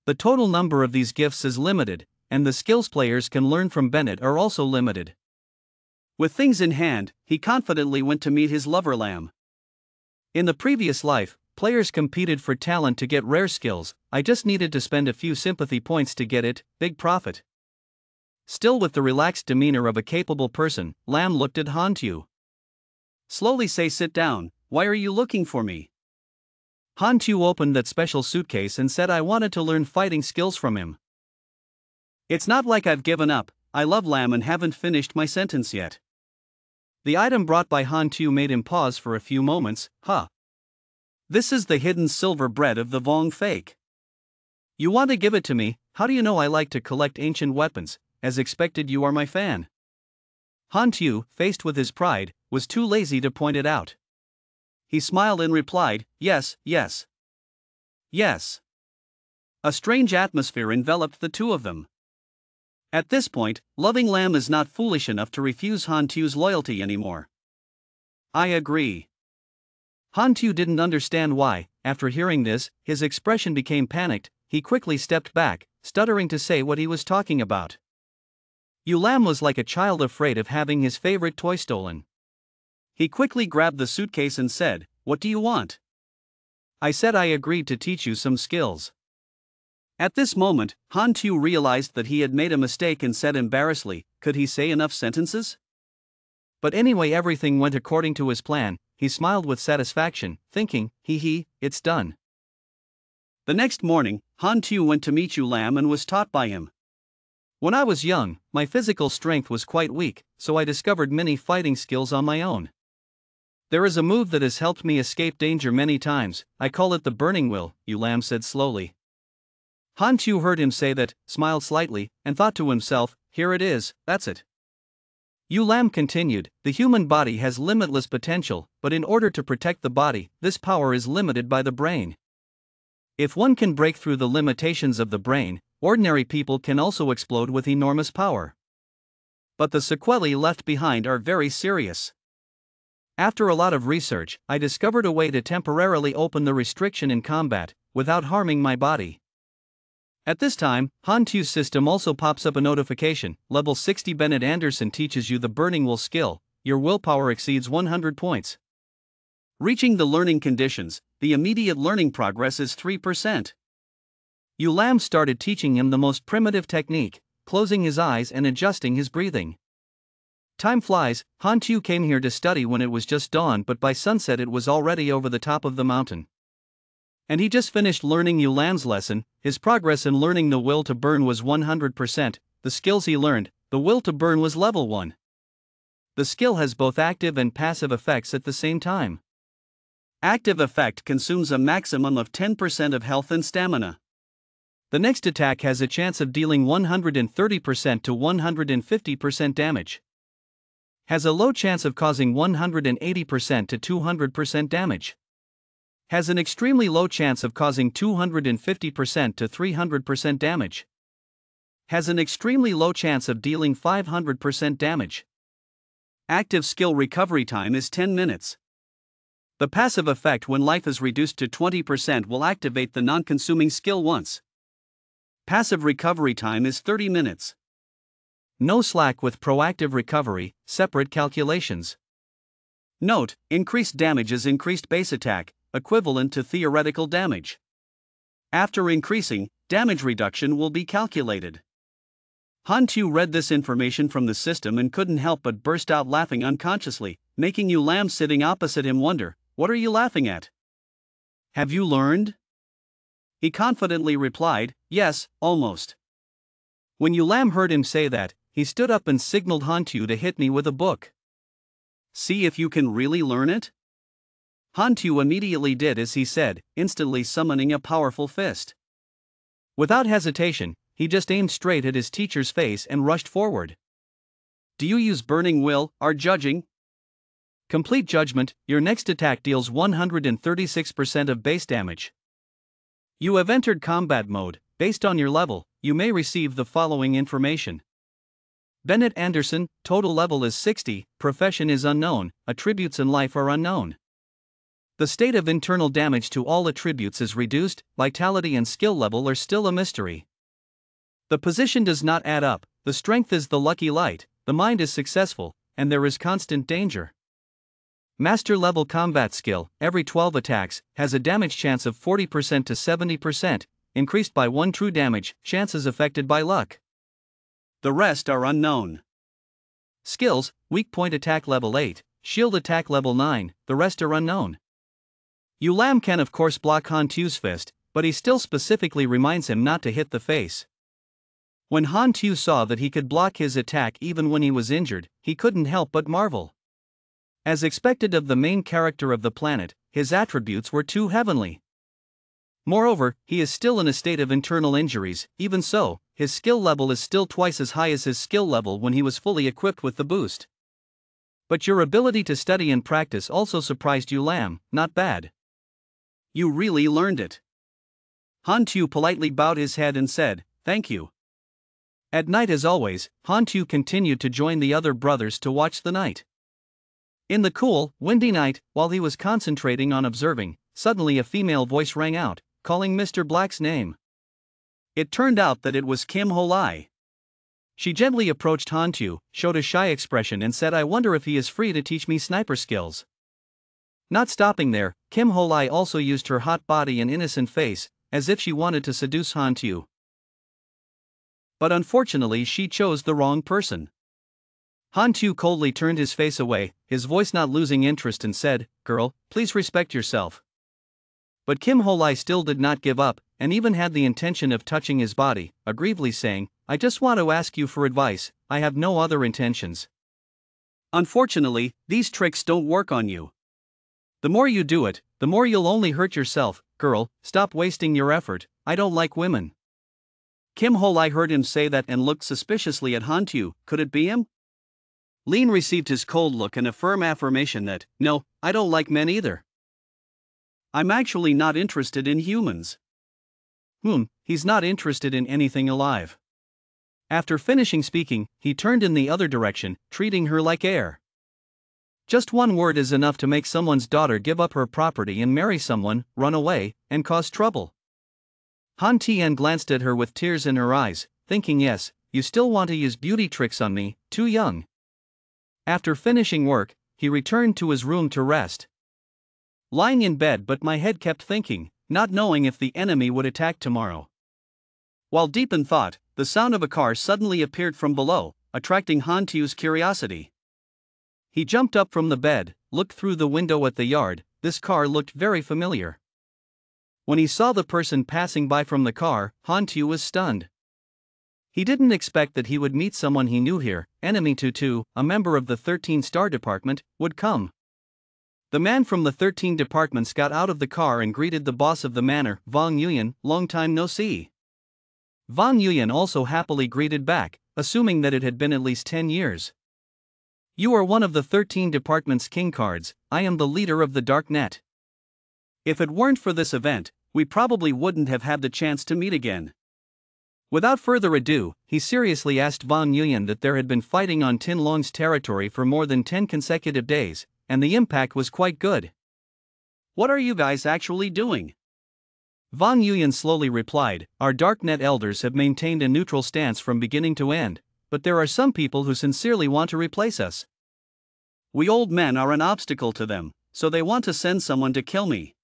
The total number of these gifts is limited, and the skills players can learn from Bennett are also limited. With things in hand, he confidently went to meet his lover Lamb. In the previous life, players competed for talent to get rare skills, I just needed to spend a few sympathy points to get it, big profit. Still with the relaxed demeanor of a capable person, Lamb looked at Han Tu. Slowly say sit down, why are you looking for me? Han Tu opened that special suitcase and said I wanted to learn fighting skills from him. It's not like I've given up, I love lamb and haven't finished my sentence yet. The item brought by Han Tu made him pause for a few moments. Huh. This is the hidden silver bread of the Vong fake. You want to give it to me? How do you know I like to collect ancient weapons? As expected, you are my fan. Han Tu, faced with his pride, was too lazy to point it out. He smiled and replied, yes, yes. Yes. A strange atmosphere enveloped the two of them. At this point, loving lamb is not foolish enough to refuse Han Tu's loyalty anymore. I agree. Han Tu didn't understand why. After hearing this, his expression became panicked. He quickly stepped back, stuttering to say what he was talking about. Yu Lam was like a child afraid of having his favorite toy stolen. He quickly grabbed the suitcase and said, "What do you want?" I said I agreed to teach you some skills. At this moment, Han Tu realized that he had made a mistake and said embarrassedly, could he say enough sentences? But anyway, everything went according to his plan. He smiled with satisfaction, thinking, hee, it's done. The next morning, Han Tu went to meet Yu Lam and was taught by him. When I was young, my physical strength was quite weak, so I discovered many fighting skills on my own. There is a move that has helped me escape danger many times. I call it the burning will, Yu Lam said slowly. Han Tu heard him say that, smiled slightly, and thought to himself, here it is, that's it. Yu Lam continued, the human body has limitless potential, but in order to protect the body, this power is limited by the brain. If one can break through the limitations of the brain, ordinary people can also explode with enormous power. But the sequelae left behind are very serious. After a lot of research, I discovered a way to temporarily open the restriction in combat, without harming my body. At this time, Han Tu's system also pops up a notification, level 60 Bennett Anderson teaches you the burning will skill, your willpower exceeds 100 points. Reaching the learning conditions, the immediate learning progress is 3%. Yu Lam started teaching him the most primitive technique, closing his eyes and adjusting his breathing. Time flies. Han Tu came here to study when it was just dawn, but by sunset it was already over the top of the mountain. And he just finished learning Yu Lam's lesson. His progress in learning the will to burn was 100%, the skills he learned, the will to burn was level 1. The skill has both active and passive effects at the same time. Active effect consumes a maximum of 10% of health and stamina. The next attack has a chance of dealing 130% to 150% damage. Has a low chance of causing 180% to 200% damage. Has an extremely low chance of causing 250% to 300% damage. Has an extremely low chance of dealing 500% damage. Active skill recovery time is 10 minutes. The passive effect when life is reduced to 20% will activate the non-consuming skill once. Passive recovery time is 30 minutes. No slack with proactive recovery, separate calculations. Note, increased damage is increased base attack, equivalent to theoretical damage. After increasing, damage reduction will be calculated. Han Tu read this information from the system and couldn't help but burst out laughing unconsciously, making Yu Lam sitting opposite him wonder, what are you laughing at? Have you learned? He confidently replied, yes, almost. When Yu Lam heard him say that, he stood up and signaled Han Tu to hit me with a book. See if you can really learn it? Han Tu immediately did as he said, instantly summoning a powerful fist. Without hesitation, he just aimed straight at his teacher's face and rushed forward. Do you use burning will, or judging? Complete judgment, your next attack deals 136% of base damage. You have entered combat mode. Based on your level, you may receive the following information. Bennett Anderson, total level is 60, profession is unknown, attributes in life are unknown. The state of internal damage to all attributes is reduced, vitality and skill level are still a mystery. The position does not add up, the strength is the lucky light, the mind is successful, and there is constant danger. Master level combat skill, every 12 attacks, has a damage chance of 40% to 70%, increased by 1 true damage, chances affected by luck. The rest are unknown. Skills, weak point attack level 8, shield attack level 9, the rest are unknown. Yu Lam can of course block Han Tu's fist, but he still specifically reminds him not to hit the face. When Han Tu saw that he could block his attack even when he was injured, he couldn't help but marvel. As expected of the main character of the planet, his attributes were too heavenly. Moreover, he is still in a state of internal injuries. Even so, his skill level is still twice as high as his skill level when he was fully equipped with the boost. But your ability to study and practice also surprised you, Lam. Not bad. You really learned it. Han Tu politely bowed his head and said, "Thank you." At night, as always, Han Tu continued to join the other brothers to watch the night. In the cool, windy night, while he was concentrating on observing, suddenly a female voice rang out, calling Mr. Black's name. It turned out that it was Kim Ho-lai. She gently approached Han Tu, showed a shy expression and said, "I wonder if he is free to teach me sniper skills." Not stopping there, Kim Ho-lai also used her hot body and innocent face, as if she wanted to seduce Han Tu. But unfortunately she chose the wrong person. Han Tu coldly turned his face away, his voice not losing interest, and said, "Girl, please respect yourself." But Kim Ho-lai still did not give up, and even had the intention of touching his body, aggressively saying, "I just want to ask you for advice, I have no other intentions." Unfortunately, these tricks don't work on you. The more you do it, the more you'll only hurt yourself. Girl, stop wasting your effort, I don't like women. Kim Ho-lai heard him say that and looked suspiciously at Han Tu. Could it be him? Lin received his cold look and a firm affirmation that, "No, I don't like men either. I'm actually not interested in humans." He's not interested in anything alive. After finishing speaking, he turned in the other direction, treating her like air. Just one word is enough to make someone's daughter give up her property and marry someone, run away, and cause trouble. Han Tian glanced at her with tears in her eyes, thinking, "Yes, you still want to use beauty tricks on me, too young." After finishing work, he returned to his room to rest. Lying in bed, but my head kept thinking, not knowing if the enemy would attack tomorrow. While deep in thought, the sound of a car suddenly appeared from below, attracting Han Tu's curiosity. He jumped up from the bed, looked through the window at the yard. This car looked very familiar. When he saw the person passing by from the car, Han Tu was stunned. He didn't expect that he would meet someone he knew here. Enemy Tutu, a member of the 13-star department, would come. The man from the 13 departments got out of the car and greeted the boss of the manor, Vang Yuyan, "Long time no see." Vang Yuyan also happily greeted back, assuming that it had been at least 10 years. "You are one of the 13 department's king cards. I am the leader of the Dark Net. If it weren't for this event, we probably wouldn't have had the chance to meet again." Without further ado, he seriously asked Vang Yuyan that there had been fighting on Tin Long's territory for more than 10 consecutive days, and the impact was quite good. "What are you guys actually doing?" Vang Yuyan slowly replied, "Our Darknet elders have maintained a neutral stance from beginning to end, but there are some people who sincerely want to replace us. We old men are an obstacle to them, so they want to send someone to kill me.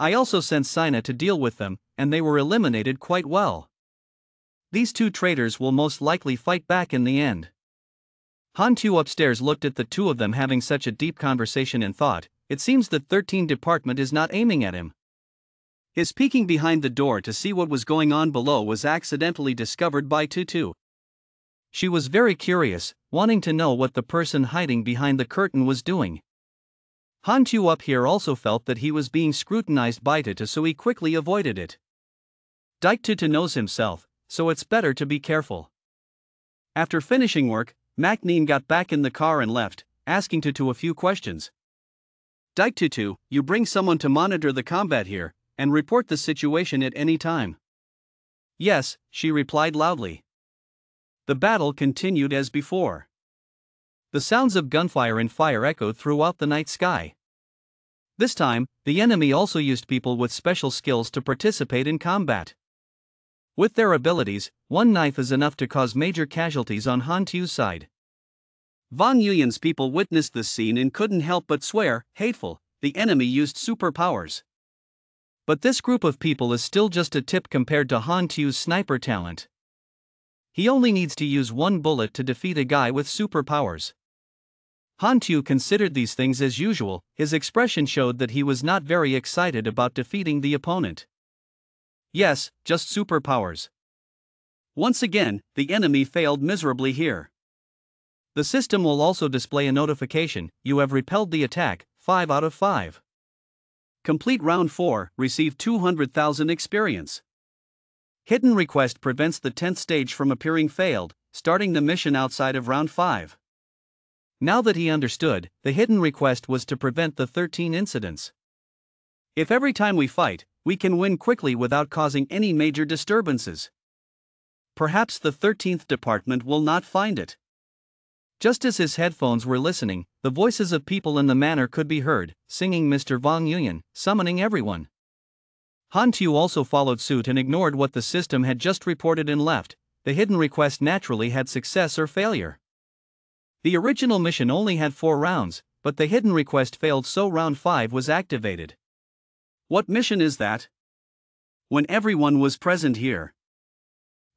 I also sent Sina to deal with them, and they were eliminated quite well. These two traitors will most likely fight back in the end." Han Tu upstairs looked at the two of them having such a deep conversation and thought, it seems that 13 department is not aiming at him. His peeking behind the door to see what was going on below was accidentally discovered by Tutu. She was very curious, wanting to know what the person hiding behind the curtain was doing. Han Tu up here also felt that he was being scrutinized by Tutu, so he quickly avoided it. Dike Tutu knows himself, so it's better to be careful. After finishing work, Macneen got back in the car and left, asking Tutu a few questions. "Dike Tutu, you bring someone to monitor the combat here, and report the situation at any time." "Yes," she replied loudly. The battle continued as before. The sounds of gunfire and fire echoed throughout the night sky. This time, the enemy also used people with special skills to participate in combat. With their abilities, one knife is enough to cause major casualties on Han Tu's side. Vang Yuyan's people witnessed this scene and couldn't help but swear, "Hateful, the enemy used superpowers." But this group of people is still just a tip compared to Han Tu's sniper talent. He only needs to use one bullet to defeat a guy with superpowers. Han Tu considered these things as usual. His expression showed that he was not very excited about defeating the opponent. "Yes, just superpowers. Once again, the enemy failed miserably here. The system will also display a notification, you have repelled the attack, 5 out of 5. Complete round 4, receive 200,000 experience. Hidden request prevents the 10th stage from appearing failed, starting the mission outside of round 5. Now that he understood, the hidden request was to prevent the 13 incidents. If every time we fight, we can win quickly without causing any major disturbances. Perhaps the 13th department will not find it. Just as his headphones were listening, the voices of people in the manor could be heard, singing Mr. Vong Yuan, summoning everyone. Han Tu also followed suit and ignored what the system had just reported and left. The hidden request naturally had success or failure. The original mission only had 4 rounds, but the hidden request failed, so round 5 was activated. What mission is that? When everyone was present here,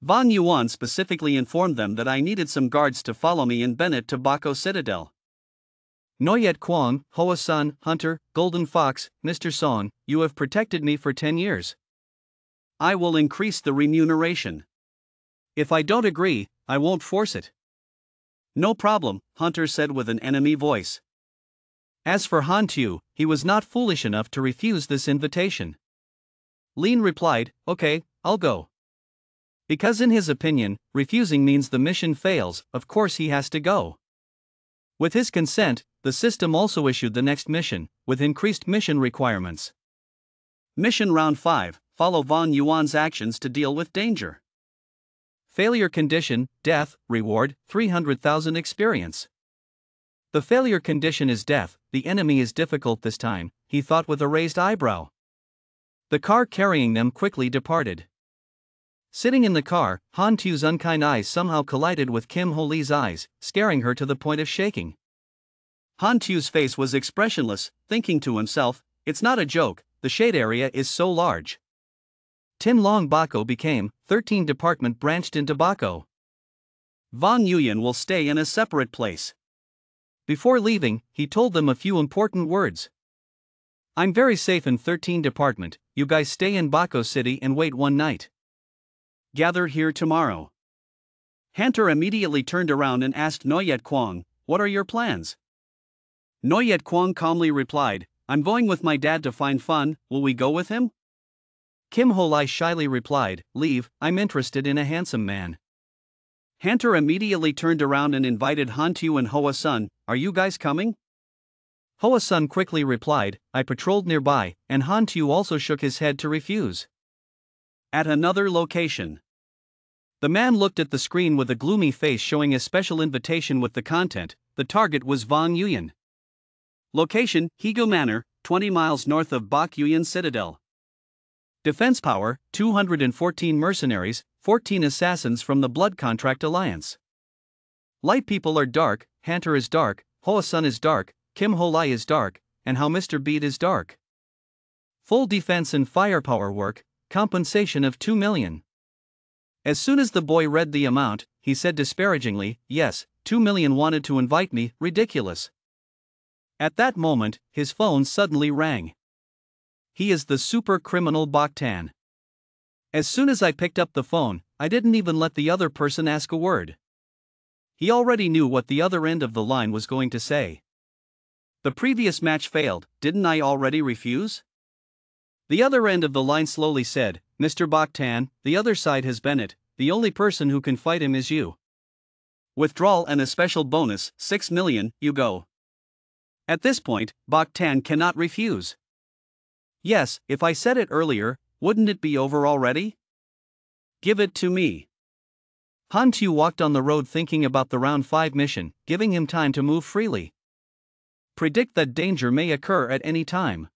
Vong Yuan specifically informed them that I needed some guards to follow me and Bennett to Bako Citadel. Noyet Kwong, Hoa-sun, Hunter, Golden Fox, Mr. Song, you have protected me for 10 years. I will increase the remuneration. If I don't agree, I won't force it. No problem, Hunter said with an enemy voice. As for Han Tu, he was not foolish enough to refuse this invitation. Lin replied, okay, I'll go. Because in his opinion, refusing means the mission fails, of course he has to go. With his consent, the system also issued the next mission, with increased mission requirements. Mission round 5, follow Vong Yuan's actions to deal with danger. Failure condition, death, reward, 300,000 experience. The failure condition is death, the enemy is difficult this time, he thought with a raised eyebrow. The car carrying them quickly departed. Sitting in the car, Han Tu's unkind eyes somehow collided with Kim Ho Lee's eyes, scaring her to the point of shaking. Han Tu's face was expressionless, thinking to himself, it's not a joke, the shade area is so large. Tin Long Bako became, 13 department branched into Bako. Vong Yuan will stay in a separate place. Before leaving, he told them a few important words. I'm very safe in 13 department, you guys stay in Bako City and wait one night. Gather here tomorrow. Hunter immediately turned around and asked Noyet Kwong, what are your plans? Noyet Kwong calmly replied, I'm going with my dad to find fun, will we go with him? Kim Ho Lai shyly replied, leave, I'm interested in a handsome man. Hunter immediately turned around and invited Han Tu and Hoa-sun, are you guys coming? Hoa-sun quickly replied, I patrolled nearby, and Han Tu also shook his head to refuse. At another location. The man looked at the screen with a gloomy face showing a special invitation with the content, the target was Vong Yuan. Location, Higo Manor, 20 miles north of Bak Yuan Citadel. Defense power, 214 mercenaries, 14 assassins from the Blood Contract Alliance. Light people are dark, Hunter is dark, Hoa-sun is dark, Kim Ho Lai is dark, and how Mr. Beat is dark. Full defense and firepower work, compensation of 2 million. As soon as the boy read the amount, he said disparagingly, yes, 2 million wanted to invite me, ridiculous. At that moment, his phone suddenly rang. He is the super criminal Boktan. As soon as I picked up the phone, I didn't even let the other person ask a word. He already knew what the other end of the line was going to say. The previous match failed, didn't I already refuse? The other end of the line slowly said, Mr. Boktan, the other side has Bennett, the only person who can fight him is you. Withdrawal and a special bonus, 6 million, you go. At this point, Boktan cannot refuse. Yes, if I said it earlier, wouldn't it be over already? Give it to me. Han Tu walked on the road thinking about the round 5 mission, giving him time to move freely. Predict that danger may occur at any time.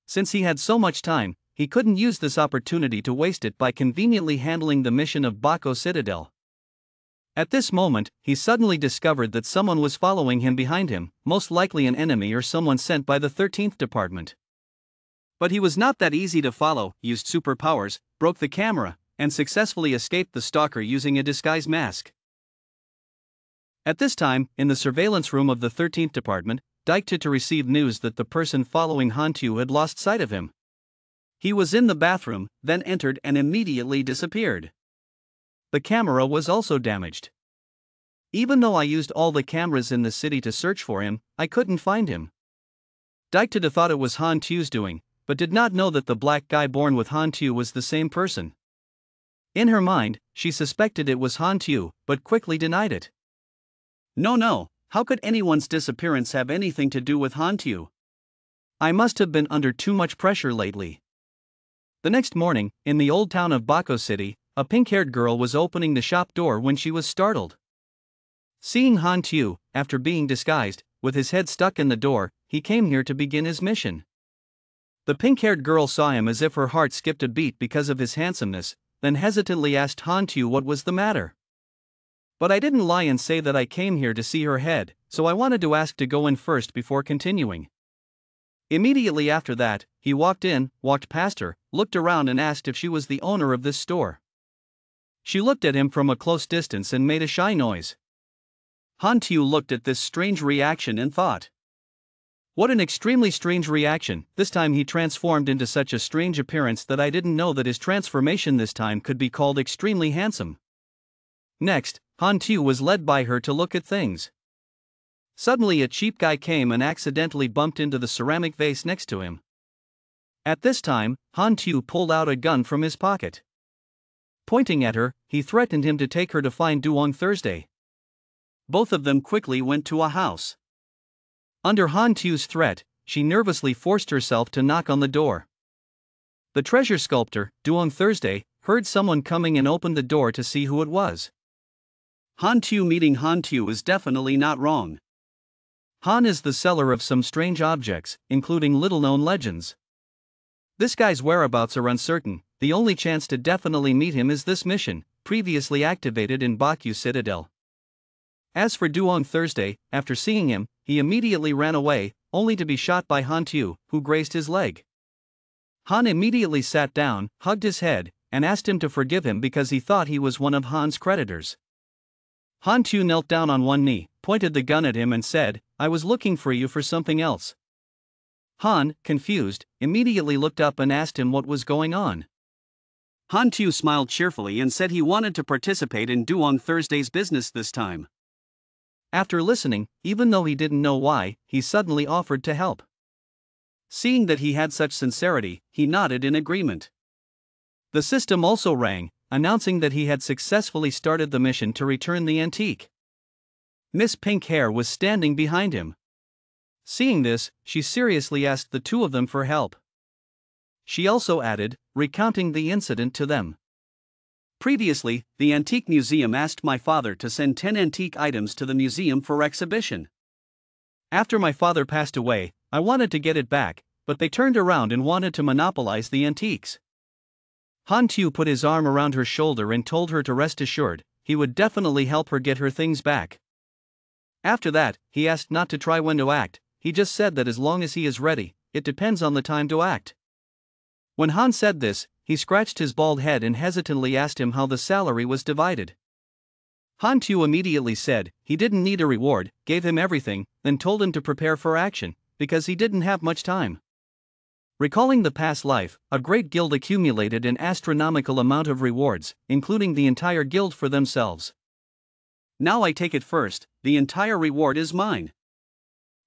Since he had so much time, he couldn't use this opportunity to waste it by conveniently handling the mission of Bako Citadel. At this moment, he suddenly discovered that someone was following him behind him, most likely an enemy or someone sent by the 13th department. But he was not that easy to follow, used superpowers, broke the camera, and successfully escaped the stalker using a disguise mask. At this time, in the surveillance room of the 13th department, Dikta to receive news that the person following Han Tu had lost sight of him. He was in the bathroom, then entered and immediately disappeared. The camera was also damaged. Even though I used all the cameras in the city to search for him, I couldn't find him. Dictada thought it was Han Tu's doing, but did not know that the black guy born with Han Tu was the same person. In her mind, she suspected it was Han Tu, but quickly denied it. No, how could anyone's disappearance have anything to do with Han Tu? I must have been under too much pressure lately. The next morning, in the old town of Bako City, a pink-haired girl was opening the shop door when she was startled. Seeing Han Tu, after being disguised, with his head stuck in the door, he came here to begin his mission. The pink-haired girl saw him as if her heart skipped a beat because of his handsomeness, then hesitantly asked Han Tu what was the matter. But I didn't lie and say that I came here to see her head, so I wanted to ask to go in first before continuing. Immediately after that, he walked past her, looked around and asked if she was the owner of this store. She looked at him from a close distance and made a shy noise. Han Tu looked at this strange reaction and thought, "What an extremely strange reaction." This time he transformed into such a strange appearance that I didn't know that his transformation this time could be called extremely handsome. Next, Han Tu was led by her to look at things. Suddenly a cheap guy came and accidentally bumped into the ceramic vase next to him. At this time, Han Tu pulled out a gun from his pocket. Pointing at her, he threatened him to take her to find Duong Thursday. Both of them quickly went to a house. Under Han Tu's threat, she nervously forced herself to knock on the door. The treasure sculptor, Duong Thursday, heard someone coming and opened the door to see who it was. Han Tu meeting Han Tu is definitely not wrong. Han is the seller of some strange objects, including little-known legends. This guy's whereabouts are uncertain. The only chance to definitely meet him is this mission, previously activated in Baku Citadel. As for Duong Thursday, after seeing him, he immediately ran away, only to be shot by Han Tu, who grazed his leg. Han immediately sat down, hugged his head, and asked him to forgive him because he thought he was one of Han's creditors. Han Tu knelt down on one knee, pointed the gun at him and said, "I was looking for you for something else." Han, confused, immediately looked up and asked him what was going on. Han Tu smiled cheerfully and said he wanted to participate in Duong Thursday's business this time. After listening, even though he didn't know why, he suddenly offered to help. Seeing that he had such sincerity, he nodded in agreement. The system also rang, announcing that he had successfully started the mission to return the antique. Miss Pink Hair was standing behind him. Seeing this, she seriously asked the two of them for help. She also added, recounting the incident to them. Previously, the antique museum asked my father to send 10 antique items to the museum for exhibition. After my father passed away, I wanted to get it back, but they turned around and wanted to monopolize the antiques. Han Tu put his arm around her shoulder and told her to rest assured, he would definitely help her get her things back. After that, he asked not to try when to act, he just said that as long as he is ready, it depends on the time to act. When Han said this, he scratched his bald head and hesitantly asked him how the salary was divided. Han Tu immediately said he didn't need a reward, gave him everything, then told him to prepare for action, because he didn't have much time. Recalling the past life, a great guild accumulated an astronomical amount of rewards, including the entire guild for themselves. Now I take it first, the entire reward is mine.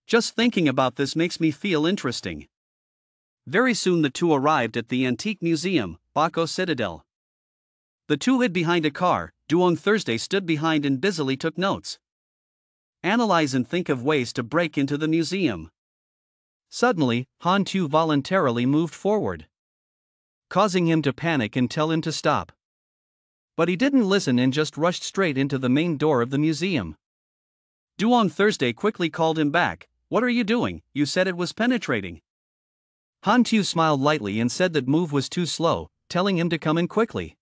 Just thinking about this makes me feel interesting. Very soon the two arrived at the antique museum, Bako Citadel. The two hid behind a car. Duong Thursday stood behind and busily took notes. Analyze and think of ways to break into the museum. Suddenly, Han Tu voluntarily moved forward, causing him to panic and tell him to stop. But he didn't listen and just rushed straight into the main door of the museum. Duong Thursday quickly called him back. "What are you doing? You said it was penetrating." Han Tu smiled lightly and said that move was too slow, telling him to come in quickly.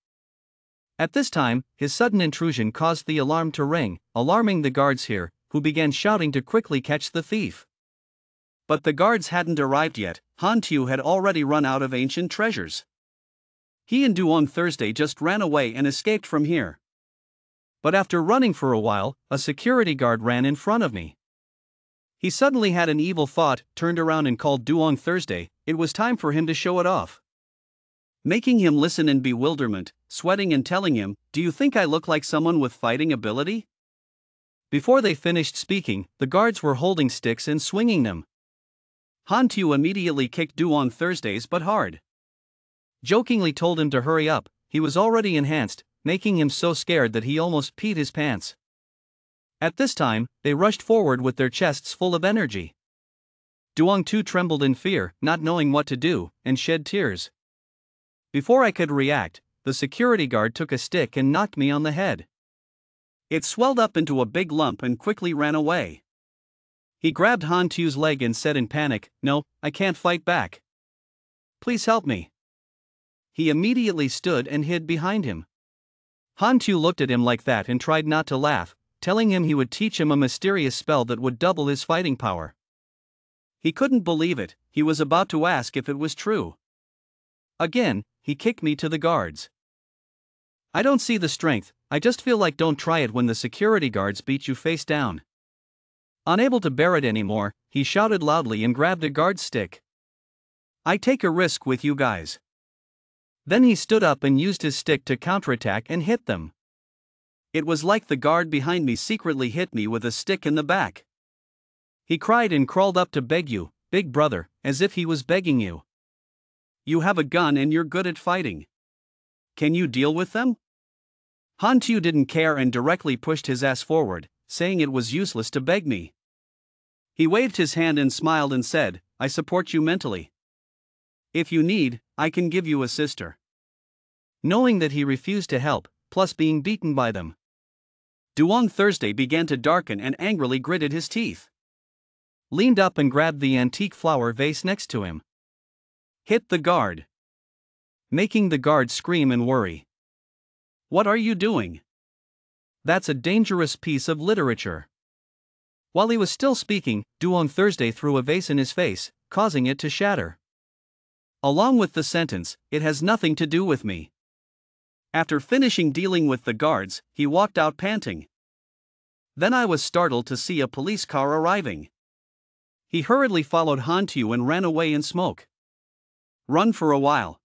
At this time, his sudden intrusion caused the alarm to ring, alarming the guards here, who began shouting to quickly catch the thief. But the guards hadn't arrived yet. Han Tu had already run out of ancient treasures. He and Duong Thursday just ran away and escaped from here. But after running for a while, a security guard ran in front of me. He suddenly had an evil thought, turned around and called Duong Thursday. It was time for him to show it off. making him listen in bewilderment, sweating and telling him, "Do you think I look like someone with fighting ability?" Before they finished speaking, the guards were holding sticks and swinging them. HANTU immediately kicked Du on Thursdays but hard. Jokingly told him to hurry up, he was already enhanced, making him so scared that he almost peed his pants. At this time, they rushed forward with their chests full of energy. Duong too trembled in fear, not knowing what to do, and shed tears. Before I could react, the security guard took a stick and knocked me on the head. It swelled up into a big lump and quickly ran away. He grabbed HANTU's leg and said in panic, "No, I can't fight back. Please help me." He immediately stood and hid behind him. HANTU looked at him like that and tried not to laugh, telling him he would teach him a mysterious spell that would double his fighting power. He couldn't believe it, he was about to ask if it was true. Again, he kicked me to the guards. "I don't see the strength, I just feel like don't try it when the security guards beat you face down." Unable to bear it anymore, he shouted loudly and grabbed a guard's stick. "I take a risk with you guys." Then he stood up and used his stick to counterattack and hit them. It was like the guard behind me secretly hit me with a stick in the back. He cried and crawled up to beg you, "Big brother," as if he was begging you. "You have a gun and you're good at fighting. Can you deal with them?" HANTU didn't care and directly pushed his ass forward, saying it was useless to beg me. He waved his hand and smiled and said, "I support you mentally. If you need, I can give you a sister." Knowing that he refused to help, plus being beaten by them, Duong Thursday began to darken and angrily gritted his teeth. Leaned up and grabbed the antique flower vase next to him. Hit the guard, making the guard scream and worry. "What are you doing? That's a dangerous piece of literature." While he was still speaking, Duong Thursday threw a vase in his face, causing it to shatter. Along with the sentence, "It has nothing to do with me." After finishing dealing with the guards, he walked out panting. Then I was startled to see a police car arriving. He hurriedly followed HANTU and ran away in smoke. "Run for a while."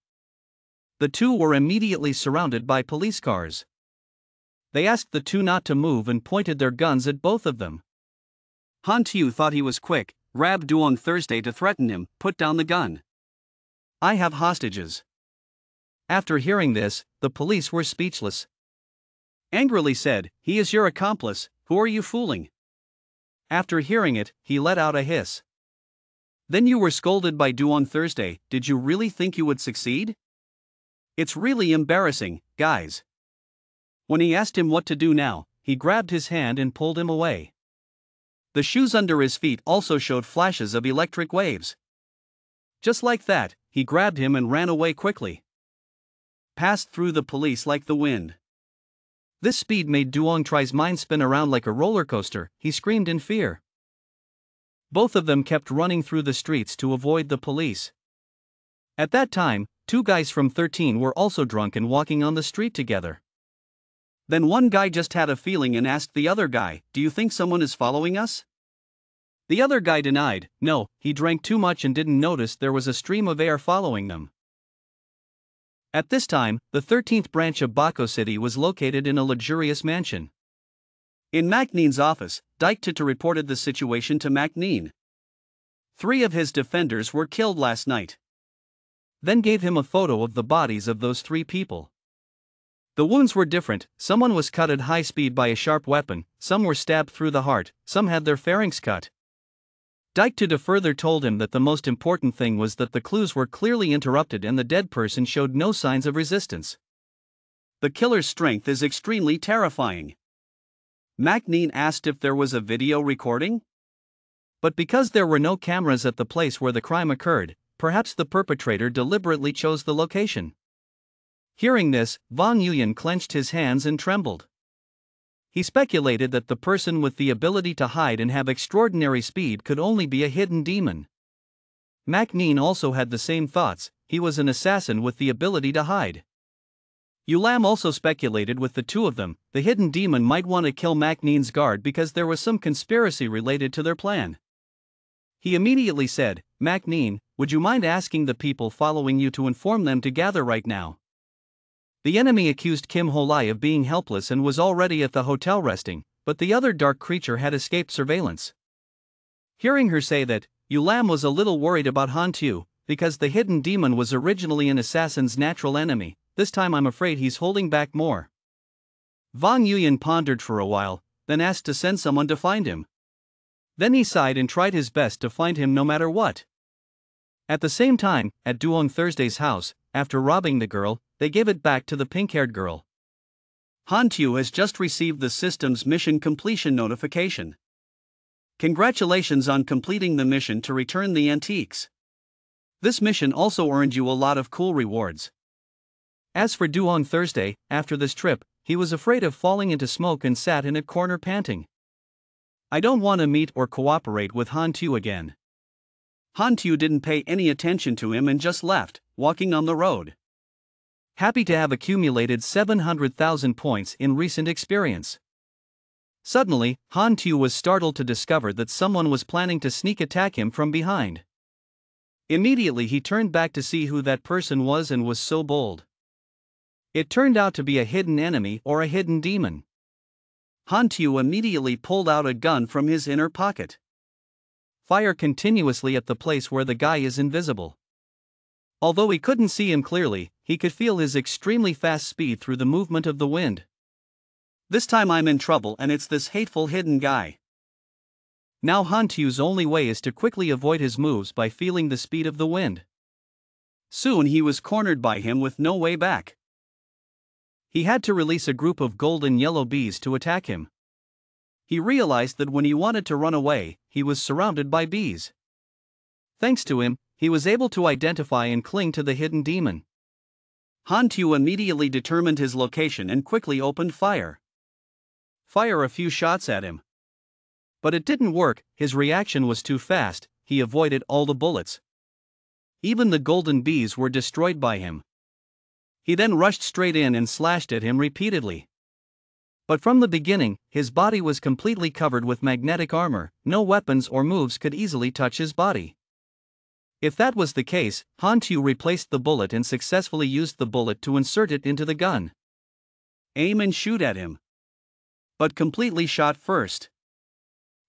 The two were immediately surrounded by police cars. They asked the two not to move and pointed their guns at both of them. HANTU thought he was quick, grabbed Duong Thursday to threaten him, "Put down the gun. I have hostages." After hearing this, the police were speechless. Angrily said, "He is your accomplice, who are you fooling?" After hearing it, he let out a hiss. "Then you were scolded by Duong Thursday, did you really think you would succeed? It's really embarrassing, guys." When he asked him what to do now, he grabbed his hand and pulled him away. The shoes under his feet also showed flashes of electric waves. Just like that, he grabbed him and ran away quickly. Passed through the police like the wind. This speed made Duong Tri's mind spin around like a roller coaster, he screamed in fear. Both of them kept running through the streets to avoid the police. At that time, two guys from 13 were also drunk and walking on the street together. Then one guy just had a feeling and asked the other guy, "Do you think someone is following us?" The other guy denied, no, he drank too much and didn't notice there was a stream of air following them. At this time, the 13th branch of Bako City was located in a luxurious mansion. In McNeen's office, Diktat reported the situation to McNeen. 3 of his defenders were killed last night. Then gave him a photo of the bodies of those 3 people. The wounds were different, someone was cut at high speed by a sharp weapon, some were stabbed through the heart, some had their pharynx cut. Diktat further told him that the most important thing was that the clues were clearly interrupted and the dead person showed no signs of resistance. The killer's strength is extremely terrifying. McNeen asked if there was a video recording? But because there were no cameras at the place where the crime occurred, perhaps the perpetrator deliberately chose the location. Hearing this, Von Yuyan clenched his hands and trembled. He speculated that the person with the ability to hide and have extraordinary speed could only be a hidden demon. McNeen also had the same thoughts, he was an assassin with the ability to hide. Yulam also speculated with the two of them, the hidden demon might want to kill McNeen's guard because there was some conspiracy related to their plan. He immediately said, Macneen, would you mind asking the people following you to inform them to gather right now? The enemy accused Kim Holai of being helpless and was already at the hotel resting, but the other dark creature had escaped surveillance. Hearing her say that, Yu Lam was a little worried about Han Tu, because the hidden demon was originally an assassin's natural enemy. This time I'm afraid he's holding back more. Vang Yuyan pondered for a while, then asked to send someone to find him. Then he sighed and tried his best to find him no matter what. At the same time, at Duong Thursday's house, after robbing the girl, they gave it back to the pink-haired girl. Han Tu has just received the system's mission completion notification. Congratulations on completing the mission to return the antiques. This mission also earned you a lot of cool rewards. As for Duong Thursday, after this trip, he was afraid of falling into smoke and sat in a corner panting. I don't want to meet or cooperate with Han Tu again. Han Tu didn't pay any attention to him and just left, walking on the road. Happy to have accumulated 700,000 points in recent experience. Suddenly, Han Tu was startled to discover that someone was planning to sneak attack him from behind. Immediately he turned back to see who that person was and was so bold. It turned out to be a hidden enemy or a hidden demon. Han Tu immediately pulled out a gun from his inner pocket. Fire continuously at the place where the guy is invisible. Although he couldn't see him clearly, he could feel his extremely fast speed through the movement of the wind. This time I'm in trouble and it's this hateful hidden guy. Now Han Tu's only way is to quickly avoid his moves by feeling the speed of the wind. Soon he was cornered by him with no way back. He had to release a group of golden yellow bees to attack him. He realized that when he wanted to run away, he was surrounded by bees. Thanks to him, he was able to identify and cling to the hidden demon. Han Tu immediately determined his location and quickly opened fire. Fire a few shots at him. But it didn't work, his reaction was too fast, he avoided all the bullets. Even the golden bees were destroyed by him. He then rushed straight in and slashed at him repeatedly. But from the beginning, his body was completely covered with magnetic armor, no weapons or moves could easily touch his body. If that was the case, Han Tu replaced the bullet and successfully used the bullet to insert it into the gun. Aim and shoot at him. But completely shot first.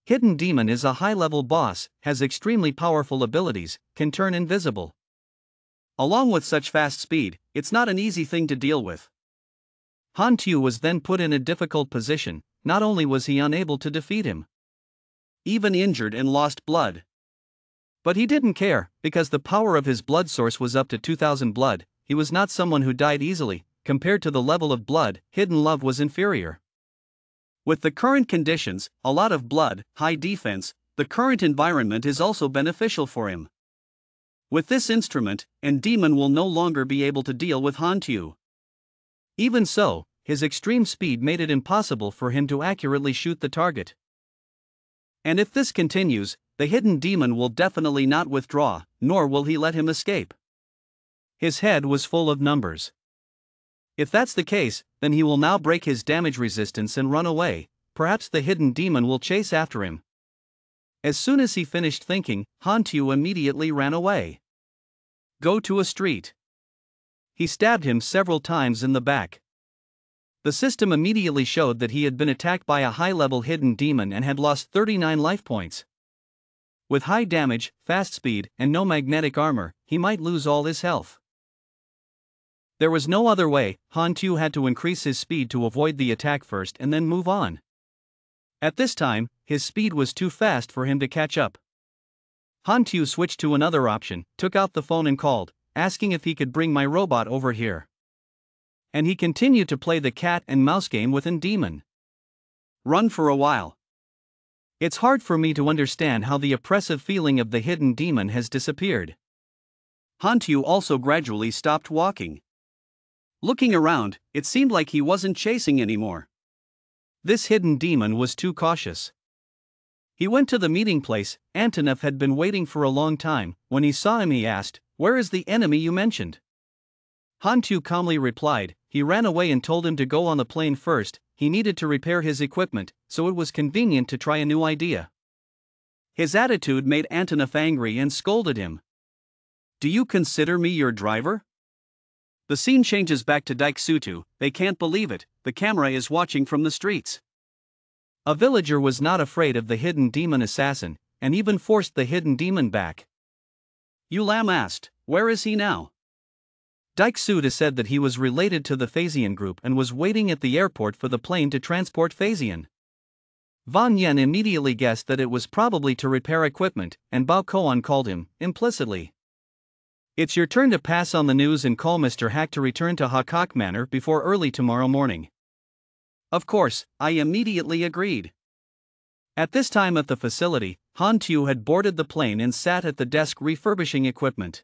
Hidden Demon is a high-level boss, has extremely powerful abilities, can turn invisible. Along with such fast speed, it's not an easy thing to deal with. Han Tu was then put in a difficult position. Not only was he unable to defeat him, even injured and lost blood. But he didn't care, because the power of his blood source was up to 2000 blood, he was not someone who died easily. Compared to the level of blood, Hidden Love was inferior. With the current conditions, a lot of blood, high defense, the current environment is also beneficial for him. With this instrument, and Demon will no longer be able to deal with Han Tu. Even so, his extreme speed made it impossible for him to accurately shoot the target. And if this continues, the hidden demon will definitely not withdraw, nor will he let him escape. His head was full of numbers. If that's the case, then he will now break his damage resistance and run away. Perhaps the hidden demon will chase after him. As soon as he finished thinking, Han Tu immediately ran away. Go to a street. He stabbed him several times in the back. The system immediately showed that he had been attacked by a high-level hidden demon and had lost 39 life points. With high damage, fast speed, and no magnetic armor, he might lose all his health. There was no other way. Han Tu had to increase his speed to avoid the attack first and then move on. At this time, his speed was too fast for him to catch up. Han Tu switched to another option, took out the phone and called, asking if he could bring my robot over here. And he continued to play the cat and mouse game with an demon. Run for a while. It's hard for me to understand how the oppressive feeling of the hidden demon has disappeared. Han Tu also gradually stopped walking. Looking around, it seemed like he wasn't chasing anymore. This hidden demon was too cautious. He went to the meeting place. Antonov had been waiting for a long time. When he saw him, he asked, "Where is the enemy you mentioned?" Han Tu calmly replied, he ran away and told him to go on the plane first. He needed to repair his equipment, so it was convenient to try a new idea. His attitude made Antonov angry and scolded him. Do you consider me your driver? The scene changes back to Daiksutu. They can't believe it, the camera is watching from the streets. A villager was not afraid of the hidden demon assassin, and even forced the hidden demon back. Yulam asked, where is he now? Daiksutu said that he was related to the Phasian group and was waiting at the airport for the plane to transport Phasian. Van Yen immediately guessed that it was probably to repair equipment, and Bao Koan called him, implicitly. It's your turn to pass on the news and call Mr. Hack to return to Hakak Manor before early tomorrow morning. Of course, I immediately agreed. At this time at the facility, Han Tu had boarded the plane and sat at the desk refurbishing equipment.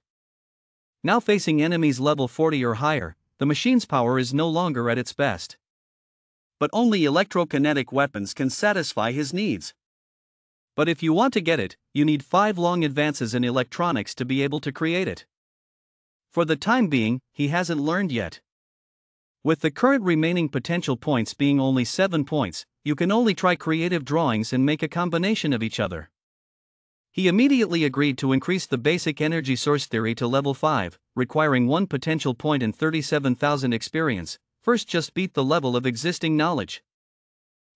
Now facing enemies level 40 or higher, the machine's power is no longer at its best. But only electrokinetic weapons can satisfy his needs. But if you want to get it, you need 5 long advances in electronics to be able to create it. For the time being, he hasn't learned yet. With the current remaining potential points being only 7 points, you can only try creative drawings and make a combination of each other. He immediately agreed to increase the basic energy source theory to level 5, requiring 1 potential point and 37,000 experience. First, just beat the level of existing knowledge.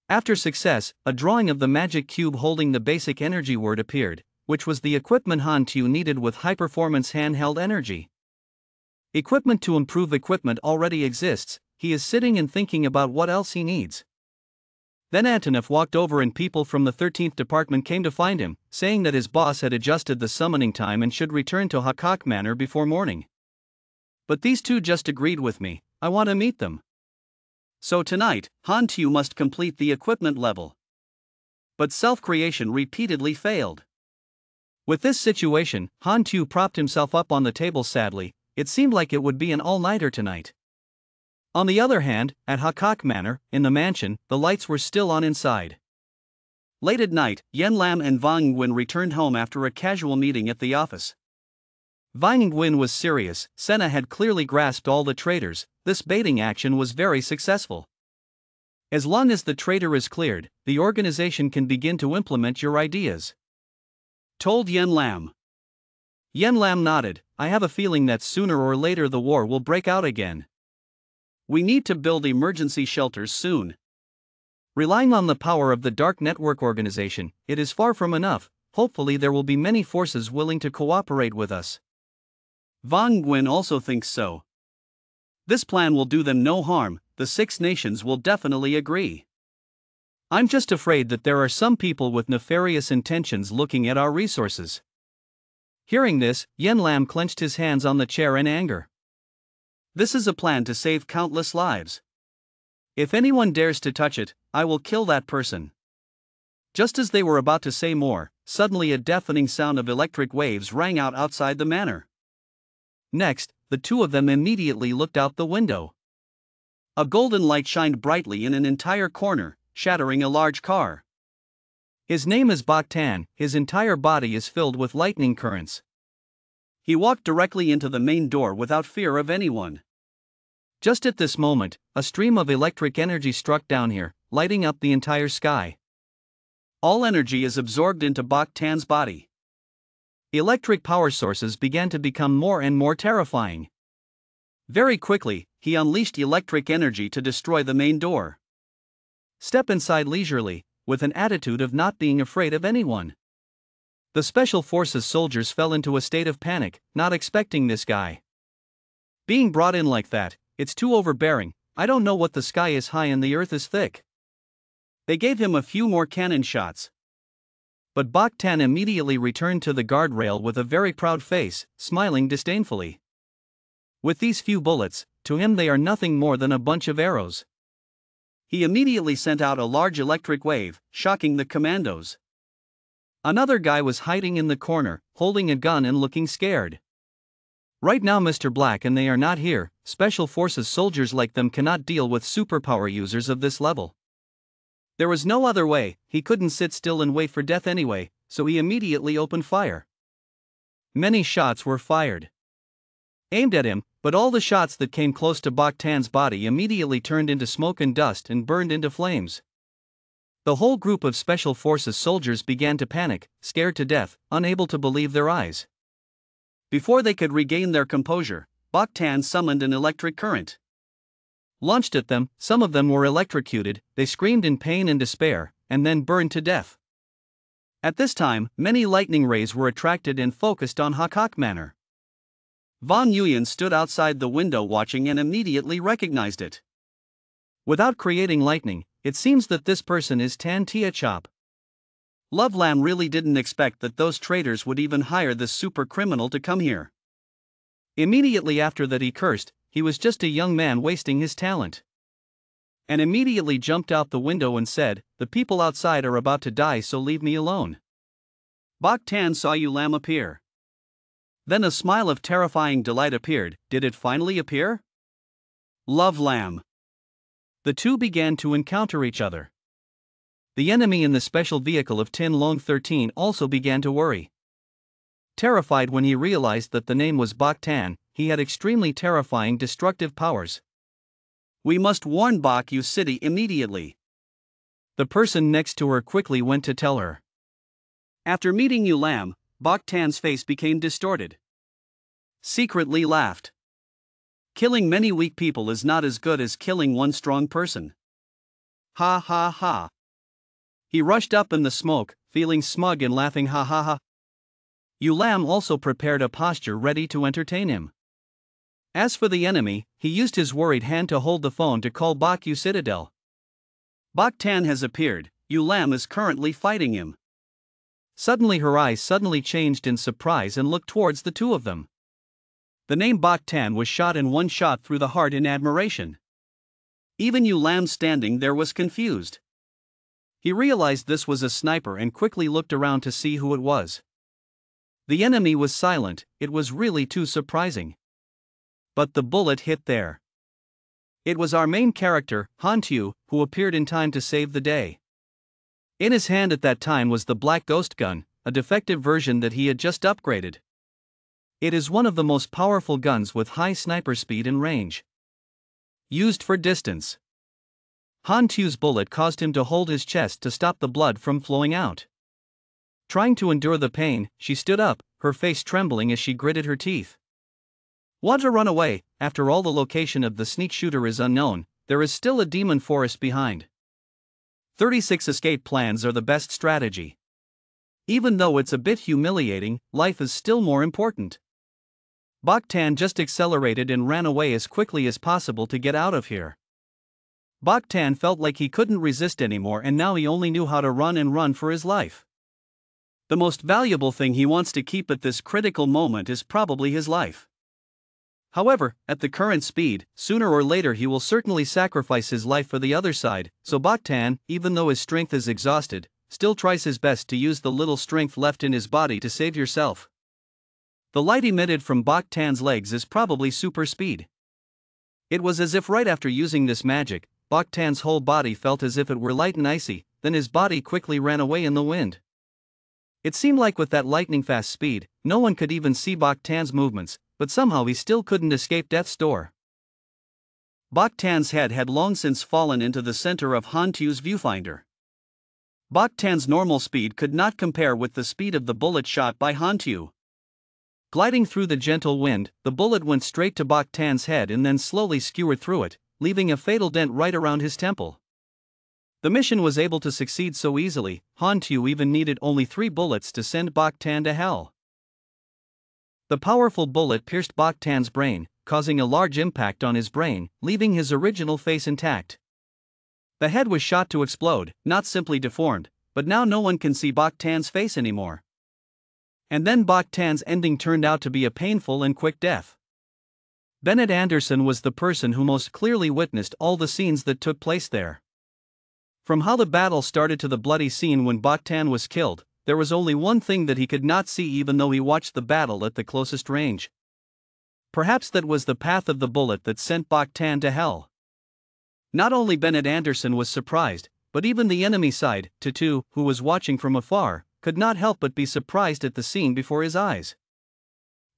After success, a drawing of the magic cube holding the basic energy word appeared, which was the equipment Han Tu needed with high-performance handheld energy. Equipment to improve equipment already exists, he is sitting and thinking about what else he needs. Then Antonov walked over and people from the 13th department came to find him, saying that his boss had adjusted the summoning time and should return to Hakak Manor before morning. But these two just agreed with me, I want to meet them. So tonight, Han Tu must complete the equipment level. But self-creation repeatedly failed. With this situation, Han Tu propped himself up on the table sadly. It seemed like it would be an all-nighter tonight. On the other hand, at Hakak Manor, in the mansion, the lights were still on inside. Late at night, Yen Lam and Vang Nguyen returned home after a casual meeting at the office. Vang Nguyen was serious. Senna had clearly grasped all the traitors. This baiting action was very successful. As long as the traitor is cleared, the organization can begin to implement your ideas, told Yen Lam. Yen Lam nodded. I have a feeling that sooner or later the war will break out again. We need to build emergency shelters soon. Relying on the power of the Dark Network organization, it is far from enough. Hopefully there will be many forces willing to cooperate with us. Vang Nguyen also thinks so. This plan will do them no harm, the 6 nations will definitely agree. I'm just afraid that there are some people with nefarious intentions looking at our resources. Hearing this, Yen Lam clenched his hands on the chair in anger. This is a plan to save countless lives. If anyone dares to touch it, I will kill that person. Just as they were about to say more, suddenly a deafening sound of electric waves rang out outside the manor. Next, the two of them immediately looked out the window. A golden light shined brightly in an entire corner, shattering a large car. His name is Bak Tan, his entire body is filled with lightning currents. He walked directly into the main door without fear of anyone. Just at this moment, a stream of electric energy struck down here, lighting up the entire sky. All energy is absorbed into Bak Tan's body. Electric power sources began to become more and more terrifying. Very quickly, he unleashed electric energy to destroy the main door. Step inside leisurely, with an attitude of not being afraid of anyone. The Special Forces soldiers fell into a state of panic, not expecting this guy. Being brought in like that, it's too overbearing. I don't know what the sky is high and the earth is thick. They gave him a few more cannon shots. But Bak Tan immediately returned to the guardrail with a very proud face, smiling disdainfully. With these few bullets, to him they are nothing more than a bunch of arrows. He immediately sent out a large electric wave, shocking the commandos. Another guy was hiding in the corner, holding a gun and looking scared. Right now Mr. Black and they are not here. Special Forces soldiers like them cannot deal with superpower users of this level. There was no other way, he couldn't sit still and wait for death anyway, so he immediately opened fire. Many shots were fired, aimed at him, but all the shots that came close to Bak Tan's body immediately turned into smoke and dust and burned into flames. The whole group of Special Forces soldiers began to panic, scared to death, unable to believe their eyes. Before they could regain their composure, Bak Tan summoned an electric current. Launched at them, some of them were electrocuted, they screamed in pain and despair, and then burned to death. At this time, many lightning rays were attracted and focused on Hakak Manor. Von Yuyan stood outside the window watching and immediately recognized it. Without creating lightning, it seems that this person is Tan Tia Chop. Love Lam really didn't expect that those traitors would even hire this super criminal to come here. Immediately after that he cursed, he was just a young man wasting his talent. And immediately jumped out the window and said, "The people outside are about to die, so leave me alone." Bak Tan saw Yu Lam appear. Then a smile of terrifying delight appeared. Did it finally appear? Love Lam. The two began to encounter each other. The enemy in the special vehicle of Tin Long 13 also began to worry. Terrified when he realized that the name was Bak Tan, he had extremely terrifying destructive powers. "We must warn Bak Yu City immediately." The person next to her quickly went to tell her. After meeting Yu Lam, Bak Tan's face became distorted. Secretly laughed. Killing many weak people is not as good as killing one strong person. Ha ha ha. He rushed up in the smoke, feeling smug and laughing ha ha ha. Yu Lam also prepared a posture ready to entertain him. As for the enemy, he used his worried hand to hold the phone to call Bak Yu Citadel. Bak Tan has appeared, Yu Lam is currently fighting him. Suddenly her eyes suddenly changed in surprise and looked towards the two of them. The name Bak Tan was shot in one shot through the heart in admiration. Even Yu Lam standing there was confused. He realized this was a sniper and quickly looked around to see who it was. The enemy was silent, it was really too surprising. But the bullet hit there. It was our main character, Han Tu, who appeared in time to save the day. In his hand at that time was the Black Ghost gun, a defective version that he had just upgraded. It is one of the most powerful guns with high sniper speed and range. Used for distance. Han Tu's bullet caused him to hold his chest to stop the blood from flowing out. Trying to endure the pain, she stood up, her face trembling as she gritted her teeth. Want to run away? After all, the location of the sneak shooter is unknown, there is still a demon forest behind. 36 escape plans are the best strategy. Even though it's a bit humiliating, life is still more important. Bak Tan just accelerated and ran away as quickly as possible to get out of here. Bak Tan felt like he couldn't resist anymore, and now he only knew how to run and run for his life. The most valuable thing he wants to keep at this critical moment is probably his life. However, at the current speed, sooner or later he will certainly sacrifice his life for the other side, so Bak Tan, even though his strength is exhausted, still tries his best to use the little strength left in his body to save yourself. The light emitted from Bak Tan's legs is probably super speed. It was as if right after using this magic, Bak Tan's whole body felt as if it were light and icy, then his body quickly ran away in the wind. It seemed like with that lightning-fast speed, no one could even see Bak Tan's movements, but somehow he still couldn't escape death's door. Bak Tan's head had long since fallen into the center of Han Tu's viewfinder. Bak Tan's normal speed could not compare with the speed of the bullet shot by Han Tu. Gliding through the gentle wind, the bullet went straight to Bak Tan's head and then slowly skewered through it, leaving a fatal dent right around his temple. The mission was able to succeed so easily, Han Tu even needed only 3 bullets to send Bak Tan to hell. The powerful bullet pierced Bak Tan's brain, causing a large impact on his brain, leaving his original face intact. The head was shot to explode, not simply deformed, but now no one can see Bak Tan's face anymore. And then Bak Tan's ending turned out to be a painful and quick death. Bennett Anderson was the person who most clearly witnessed all the scenes that took place there. From how the battle started to the bloody scene when Bak Tan was killed, there was only one thing that he could not see even though he watched the battle at the closest range. Perhaps that was the path of the bullet that sent Bak Tan to hell. Not only Bennett Anderson was surprised, but even the enemy side, Tutu, who was watching from afar, could not help but be surprised at the scene before his eyes.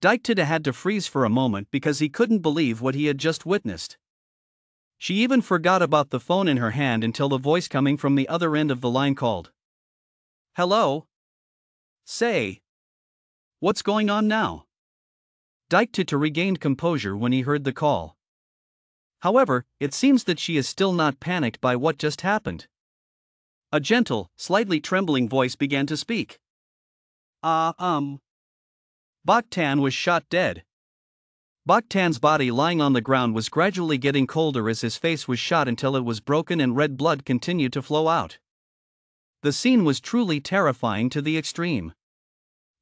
Daiktida had to freeze for a moment because he couldn't believe what he had just witnessed. She even forgot about the phone in her hand until the voice coming from the other end of the line called. "Hello? Say. What's going on now?" Diktat regained composure when he heard the call. However, it seems that she is still not panicked by what just happened. A gentle, slightly trembling voice began to speak. Boktan was shot dead. Boktan's body lying on the ground was gradually getting colder as his face was shot until it was broken and red blood continued to flow out. The scene was truly terrifying to the extreme.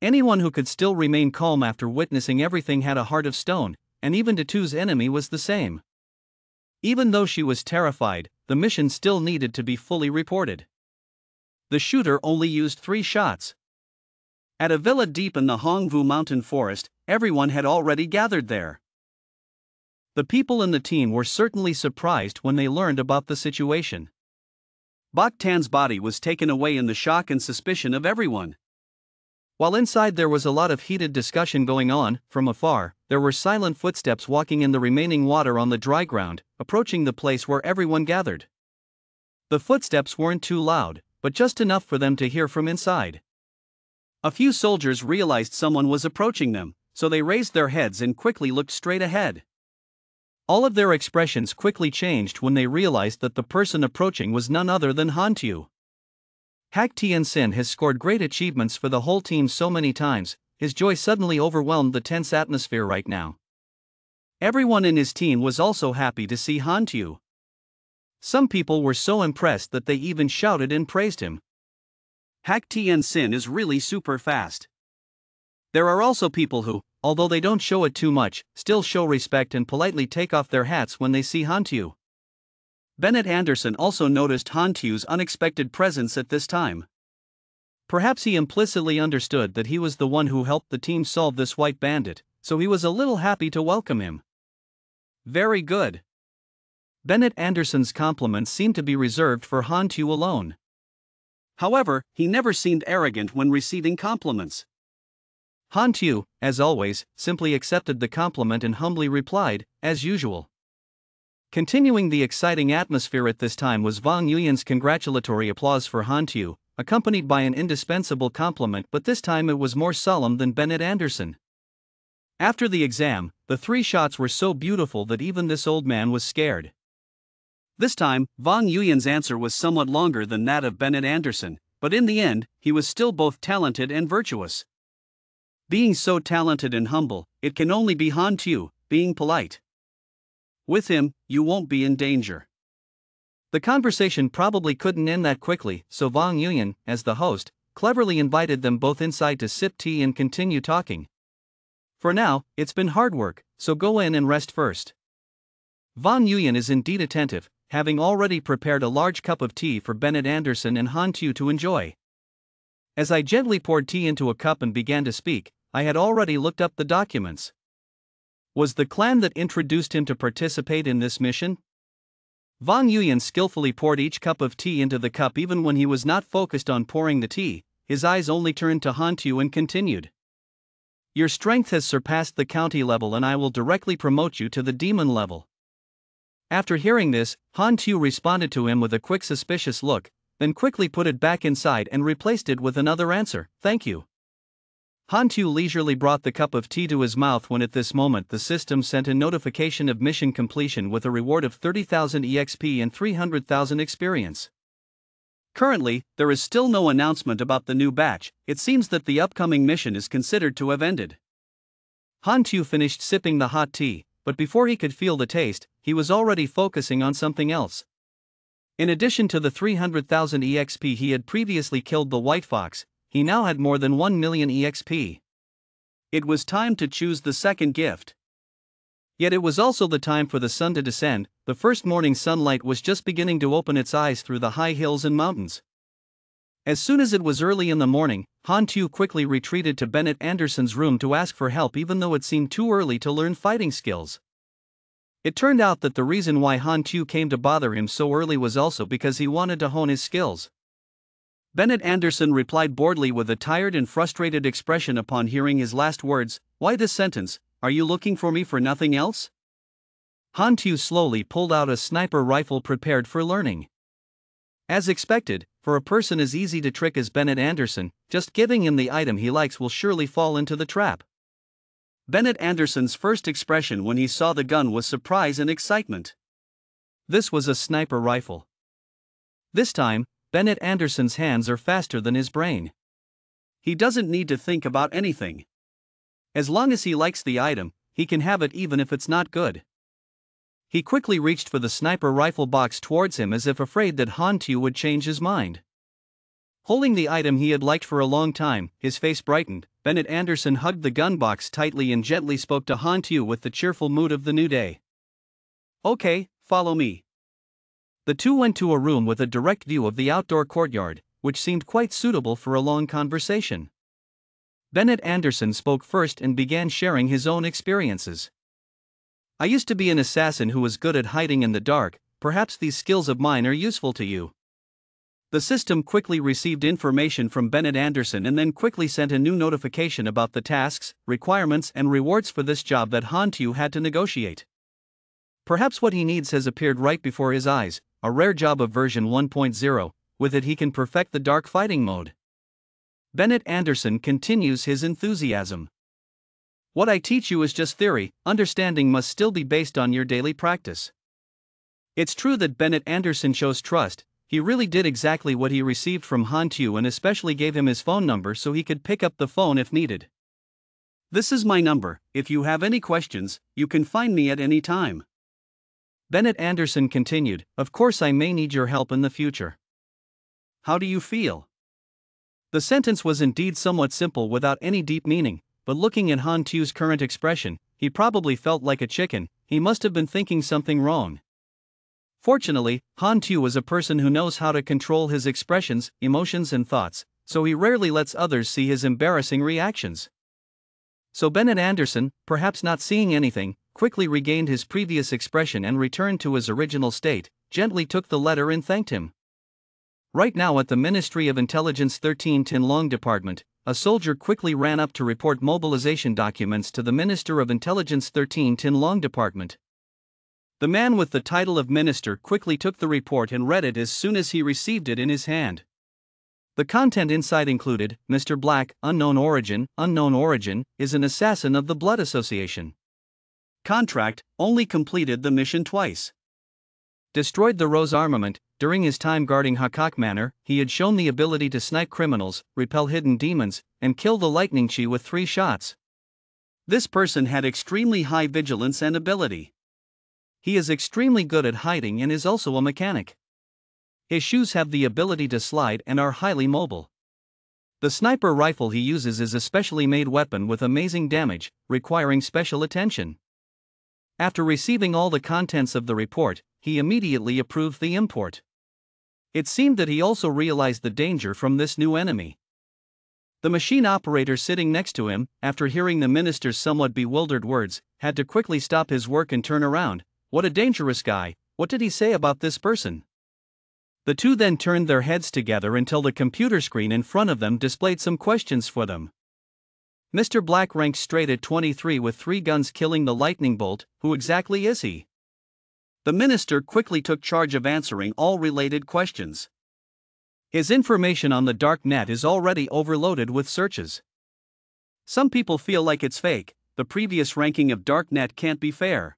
Anyone who could still remain calm after witnessing everything had a heart of stone, and even Datu's enemy was the same. Even though she was terrified, the mission still needed to be fully reported. The shooter only used 3 shots. At a villa deep in the Hongvu mountain forest, everyone had already gathered there. The people in the team were certainly surprised when they learned about the situation. Boktan's body was taken away in the shock and suspicion of everyone. While inside there was a lot of heated discussion going on, from afar, there were silent footsteps walking in the remaining water on the dry ground, approaching the place where everyone gathered. The footsteps weren't too loud, but just enough for them to hear from inside. A few soldiers realized someone was approaching them, so they raised their heads and quickly looked straight ahead. All of their expressions quickly changed when they realized that the person approaching was none other than Hantu. Hak Tianxin has scored great achievements for the whole team so many times, his joy suddenly overwhelmed the tense atmosphere right now. Everyone in his team was also happy to see Hantu. Some people were so impressed that they even shouted and praised him. Hak Tianxin is really super fast. There are also people who, although they don't show it too much, still show respect and politely take off their hats when they see Hantu. Bennett Anderson also noticed Hantu's unexpected presence at this time. Perhaps he implicitly understood that he was the one who helped the team solve this white bandit, so he was a little happy to welcome him. Very good. Bennett Anderson's compliments seemed to be reserved for Hantu alone. However, he never seemed arrogant when receiving compliments. Hantu, as always, simply accepted the compliment and humbly replied, as usual. Continuing the exciting atmosphere at this time was Wang Yuyan's congratulatory applause for Hantu, accompanied by an indispensable compliment, but this time it was more solemn than Bennett Anderson. After the exam, the 3 shots were so beautiful that even this old man was scared. This time, Wang Yuyan's answer was somewhat longer than that of Bennett Anderson, but in the end, he was still both talented and virtuous. Being so talented and humble, it can only be Hantu, being polite. With him, you won't be in danger. The conversation probably couldn't end that quickly, so Wang Yuyan, as the host, cleverly invited them both inside to sip tea and continue talking. For now, it's been hard work, so go in and rest first. Wang Yuyan is indeed attentive, having already prepared a large cup of tea for Bennett Anderson and Hantu to enjoy. As I gently poured tea into a cup and began to speak, I had already looked up the documents. Was the clan that introduced him to participate in this mission? Wang Yuyan skillfully poured each cup of tea into the cup even when he was not focused on pouring the tea, his eyes only turned to Hantu and continued. Your strength has surpassed the county level and I will directly promote you to the demon level. After hearing this, Hantu responded to him with a quick suspicious look, then quickly put it back inside and replaced it with another answer, thank you. Hantu leisurely brought the cup of tea to his mouth when at this moment the system sent a notification of mission completion with a reward of 30,000 EXP and 300,000 experience. Currently, there is still no announcement about the new batch. It seems that the upcoming mission is considered to have ended. Hantu finished sipping the hot tea, but before he could feel the taste, he was already focusing on something else. In addition to the 300,000 EXP he had previously killed the white fox, he now had more than 1 million EXP. It was time to choose the second gift. Yet it was also the time for the sun to descend. The first morning sunlight was just beginning to open its eyes through the high hills and mountains. As soon as it was early in the morning, Hantu quickly retreated to Bennett Anderson's room to ask for help even though it seemed too early to learn fighting skills. It turned out that the reason why Hantu came to bother him so early was also because he wanted to hone his skills. Bennett Anderson replied boredly with a tired and frustrated expression upon hearing his last words, "Why this sentence, are you looking for me for nothing else?" Han Tu slowly pulled out a sniper rifle prepared for learning. As expected, for a person as easy to trick as Bennett Anderson, just giving him the item he likes will surely fall into the trap. Bennett Anderson's first expression when he saw the gun was surprise and excitement. This was a sniper rifle. This time, Bennett Anderson's hands are faster than his brain. He doesn't need to think about anything. As long as he likes the item, he can have it even if it's not good. He quickly reached for the sniper rifle box towards him as if afraid that Han Tu would change his mind. Holding the item he had liked for a long time, his face brightened. Bennett Anderson hugged the gun box tightly and gently spoke to Han Tu with the cheerful mood of the new day. "Okay, follow me." The two went to a room with a direct view of the outdoor courtyard, which seemed quite suitable for a long conversation. Bennett Anderson spoke first and began sharing his own experiences. "I used to be an assassin who was good at hiding in the dark. Perhaps these skills of mine are useful to you." The system quickly received information from Bennett Anderson and then quickly sent a new notification about the tasks, requirements, and rewards for this job that Han Tu had to negotiate. Perhaps what he needs has appeared right before his eyes, a rare job of version 1.0, with it he can perfect the dark fighting mode. Bennett Anderson continues his enthusiasm. "What I teach you is just theory, understanding must still be based on your daily practice." It's true that Bennett Anderson shows trust. He really did exactly what he received from Han Tu and especially gave him his phone number so he could pick up the phone if needed. "This is my number. If you have any questions, you can find me at any time." Bennett Anderson continued, "Of course I may need your help in the future." "How do you feel?" The sentence was indeed somewhat simple without any deep meaning, but looking at Han Tu's current expression, he probably felt like a chicken. He must have been thinking something wrong. Fortunately, Han Tu is a person who knows how to control his expressions, emotions, and thoughts, so he rarely lets others see his embarrassing reactions. So Bennett Anderson, perhaps not seeing anything, quickly regained his previous expression and returned to his original state, gently took the letter and thanked him. Right now at the Ministry of Intelligence 13 Tin Long Department, a soldier quickly ran up to report mobilization documents to the Minister of Intelligence 13 Tin Long Department. The man with the title of minister quickly took the report and read it as soon as he received it in his hand. The content inside included, Mr. Black, unknown origin, is an assassin of the Blood Association. Contract, only completed the mission twice. Destroyed the Rose armament. During his time guarding Hakak Manor, he had shown the ability to snipe criminals, repel hidden demons, and kill the lightning chi with 3 shots. This person had extremely high vigilance and ability. He is extremely good at hiding and is also a mechanic. His shoes have the ability to slide and are highly mobile. The sniper rifle he uses is a specially made weapon with amazing damage, requiring special attention. After receiving all the contents of the report, he immediately approved the import. It seemed that he also realized the danger from this new enemy. The machine operator sitting next to him, after hearing the minister's somewhat bewildered words, had to quickly stop his work and turn around. "What a dangerous guy, what did he say about this person?" The two then turned their heads together until the computer screen in front of them displayed some questions for them. Mr. Black ranked straight at 23 with 3 guns killing the lightning bolt. Who exactly is he? The minister quickly took charge of answering all related questions. His information on the dark net is already overloaded with searches. Some people feel like it's fake. The previous ranking of darknet can't be fair.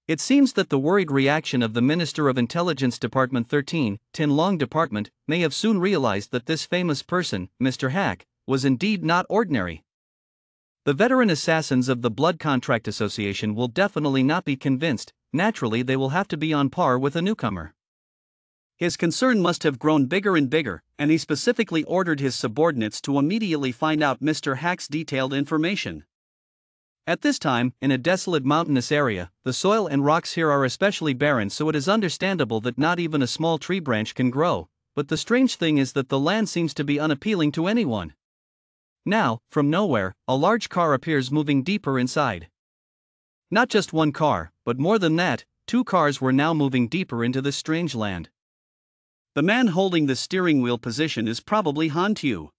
It seems that the worried reaction of the Minister of Intelligence Department 13, Tin Long Department, may have soon realized that this famous person, Mr. Hack, was indeed not ordinary. The veteran assassins of the Blood Contract Association will definitely not be convinced. Naturally they will have to be on par with a newcomer. His concern must have grown bigger and bigger, and he specifically ordered his subordinates to immediately find out Mr. Hack's detailed information. At this time, in a desolate mountainous area, the soil and rocks here are especially barren, so it is understandable that not even a small tree branch can grow, but the strange thing is that the land seems to be unappealing to anyone. Now, from nowhere, a large car appears moving deeper inside. Not just one car, but more than that, 2 cars were now moving deeper into this strange land. The man holding the steering wheel position is probably Han Tu.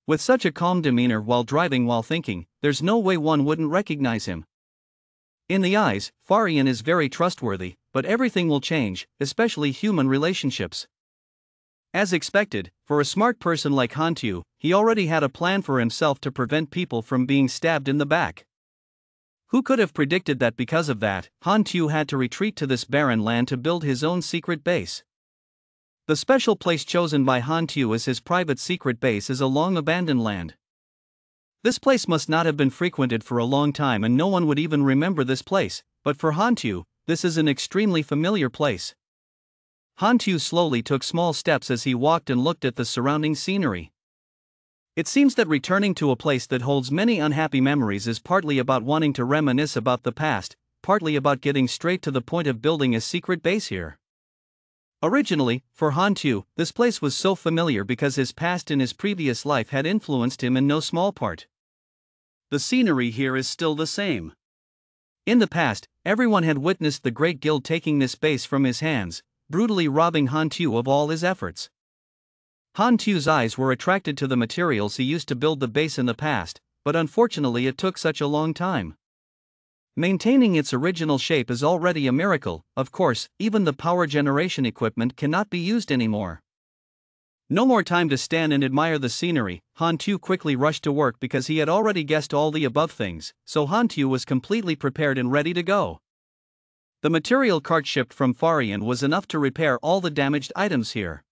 With such a calm demeanor while driving while thinking, there's no way one wouldn't recognize him. In the eyes, Farian is very trustworthy, but everything will change, especially human relationships. As expected, for a smart person like Hantu, he already had a plan for himself to prevent people from being stabbed in the back. Who could have predicted that because of that, Hantu had to retreat to this barren land to build his own secret base? The special place chosen by Hantu as his private secret base is a long-abandoned land. This place must not have been frequented for a long time and no one would even remember this place, but for Hantu, this is an extremely familiar place. Hantu slowly took small steps as he walked and looked at the surrounding scenery. It seems that returning to a place that holds many unhappy memories is partly about wanting to reminisce about the past, partly about getting straight to the point of building a secret base here. Originally, for Hantu, this place was so familiar because his past in his previous life had influenced him in no small part. The scenery here is still the same. In the past, everyone had witnessed the Great Guild taking this base from his hands, brutally robbing Hantu of all his efforts. Hantu's eyes were attracted to the materials he used to build the base in the past, but unfortunately it took such a long time. Maintaining its original shape is already a miracle. Of course, even the power generation equipment cannot be used anymore. No more time to stand and admire the scenery. Hantu quickly rushed to work because he had already guessed all the above things, so Hantu was completely prepared and ready to go. The material cart shipped from Farian was enough to repair all the damaged items here.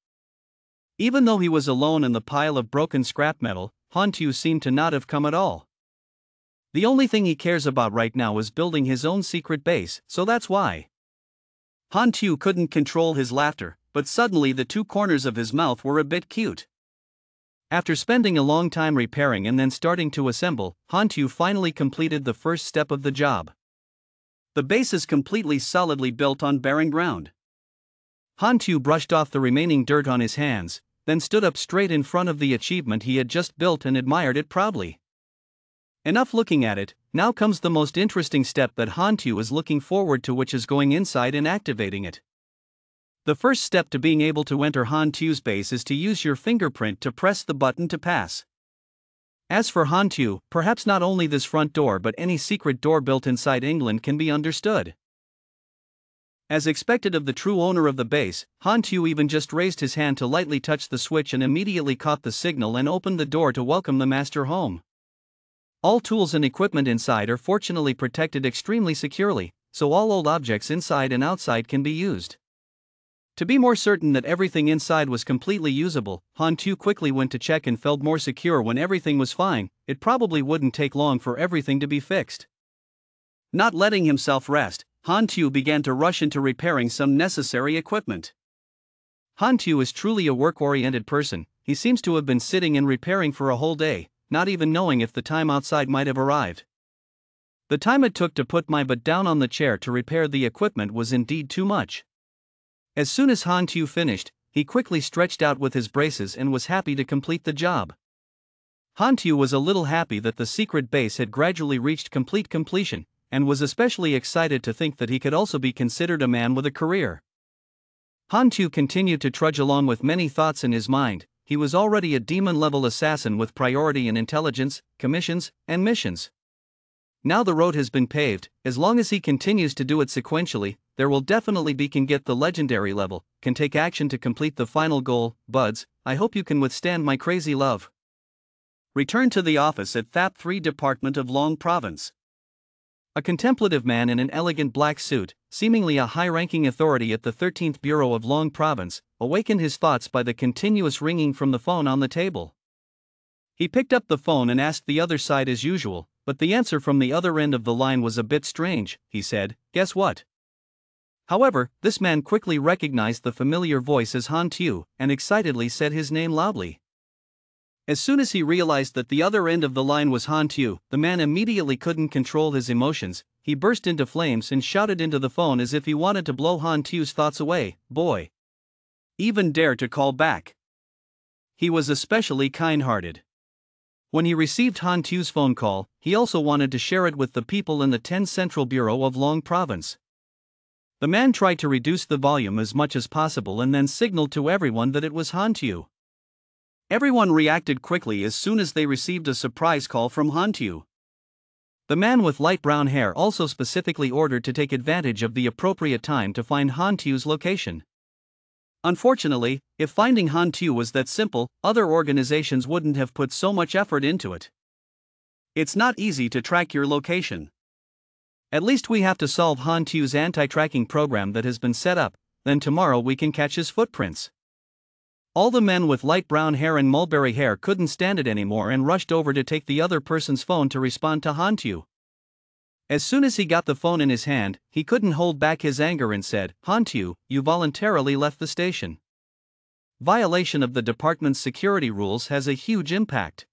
Even though he was alone in the pile of broken scrap metal, Hantu seemed to not have come at all. The only thing he cares about right now is building his own secret base, so that's why. Hantu couldn't control his laughter, but suddenly the two corners of his mouth were a bit cute. After spending a long time repairing and then starting to assemble, Hantu finally completed the first step of the job. The base is completely solidly built on barren ground. Hantu brushed off the remaining dirt on his hands, then stood up straight in front of the achievement he had just built and admired it proudly. Enough looking at it, now comes the most interesting step that Hantu is looking forward to, which is going inside and activating it. The first step to being able to enter Hantu's base is to use your fingerprint to press the button to pass. As for Hantu, perhaps not only this front door but any secret door built inside England can be understood. As expected of the true owner of the base, Hantu even just raised his hand to lightly touch the switch and immediately caught the signal and opened the door to welcome the master home. All tools and equipment inside are fortunately protected extremely securely, so all old objects inside and outside can be used. To be more certain that everything inside was completely usable, Hantu quickly went to check and felt more secure when everything was fine. It probably wouldn't take long for everything to be fixed. Not letting himself rest, Hantu began to rush into repairing some necessary equipment. Hantu is truly a work-oriented person. He seems to have been sitting and repairing for a whole day, not even knowing if the time outside might have arrived. The time it took to put my butt down on the chair to repair the equipment was indeed too much. As soon as Hantu finished, he quickly stretched out with his braces and was happy to complete the job. Hantu was a little happy that the secret base had gradually reached complete completion, and was especially excited to think that he could also be considered a man with a career. Hantu continued to trudge along with many thoughts in his mind. He was already a demon-level assassin with priority in intelligence, commissions, and missions. Now the road has been paved. As long as he continues to do it sequentially, there will definitely be can get the legendary level, can take action to complete the final goal. Buds, I hope you can withstand my crazy love. Return to the office at THAP 3 Department of Long Province. A contemplative man in an elegant black suit, seemingly a high-ranking authority at the 13th Bureau of Long Province, awakened his thoughts by the continuous ringing from the phone on the table. He picked up the phone and asked the other side as usual, but the answer from the other end of the line was a bit strange. He said, "Guess what?" However, this man quickly recognized the familiar voice as Hantu, and excitedly said his name loudly. As soon as he realized that the other end of the line was Hantu, the man immediately couldn't control his emotions. He burst into flames and shouted into the phone as if he wanted to blow Hantu's thoughts away. Boy! Even dare to call back. He was especially kind-hearted. When he received Hantu's phone call, he also wanted to share it with the people in the 10 Central Bureau of Long Province. The man tried to reduce the volume as much as possible and then signaled to everyone that it was Hantu. Everyone reacted quickly as soon as they received a surprise call from Hantu. The man with light brown hair also specifically ordered to take advantage of the appropriate time to find Han Tu's location. Unfortunately, if finding Han Tu was that simple, other organizations wouldn't have put so much effort into it. It's not easy to track your location. At least we have to solve Han Tu's anti-tracking program that has been set up, then tomorrow we can catch his footprints. All the men with light brown hair and mulberry hair couldn't stand it anymore and rushed over to take the other person's phone to respond to Han Tu. As soon as he got the phone in his hand, he couldn't hold back his anger and said, "Han Tu, you voluntarily left the station. Violation of the department's security rules has a huge impact."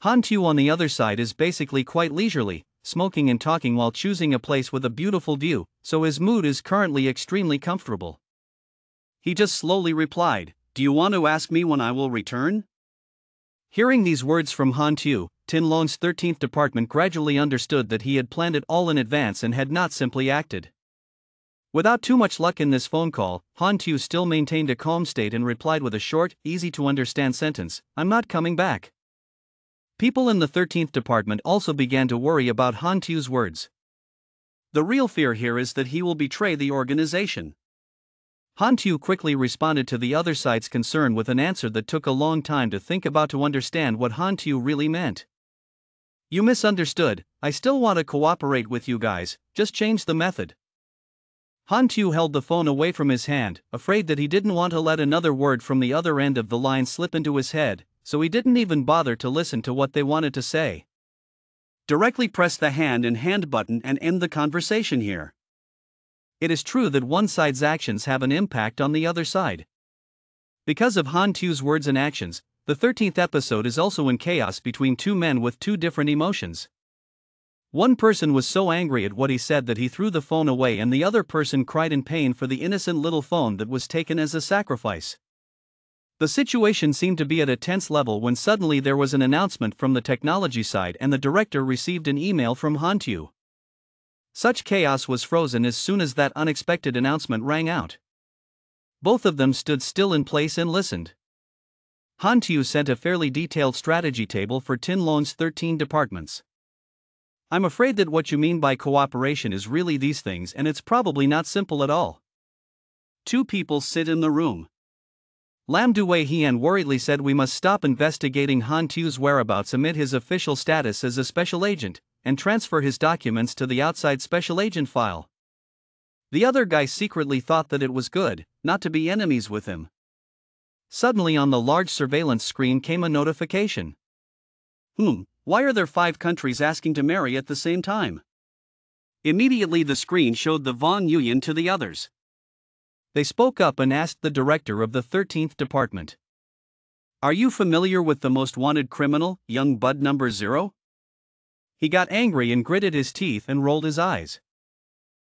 Han Tu on the other side is basically quite leisurely, smoking and talking while choosing a place with a beautiful view, so his mood is currently extremely comfortable. He just slowly replied, "Do you want to ask me when I will return?" Hearing these words from Han Tu, Tinlong's 13th department gradually understood that he had planned it all in advance and had not simply acted. Without too much luck in this phone call, Han Tu still maintained a calm state and replied with a short, easy-to-understand sentence, "I'm not coming back." People in the 13th department also began to worry about Han Tu's words. The real fear here is that he will betray the organization. Han Tu quickly responded to the other side's concern with an answer that took a long time to think about to understand what Han Tu really meant. "You misunderstood, I still want to cooperate with you guys, just change the method." Han Tu held the phone away from his hand, afraid that he didn't want to let another word from the other end of the line slip into his head, so he didn't even bother to listen to what they wanted to say. Directly press the hand and hand button and end the conversation here. It is true that one side's actions have an impact on the other side. Because of Han Tu's words and actions, the 13th episode is also in chaos between two men with two different emotions. One person was so angry at what he said that he threw the phone away, and the other person cried in pain for the innocent little phone that was taken as a sacrifice. The situation seemed to be at a tense level when suddenly there was an announcement from the technology side and the director received an email from Han Tu. Such chaos was frozen as soon as that unexpected announcement rang out. Both of them stood still in place and listened. Han Tu sent a fairly detailed strategy table for Tinlong's 13 departments. "I'm afraid that what you mean by cooperation is really these things, and it's probably not simple at all." Two people sit in the room. Lam Dui-Hian worriedly said, "We must stop investigating Han Tu's whereabouts amid his official status as a special agent, and transfer his documents to the outside special agent file." The other guy secretly thought that it was good, not to be enemies with him. Suddenly on the large surveillance screen came a notification. Why are there 5 countries asking to marry at the same time?" Immediately the screen showed the Von Yuyan to the others. They spoke up and asked the director of the 13th department, "Are you familiar with the most wanted criminal, young bud number 0? He got angry and gritted his teeth and rolled his eyes.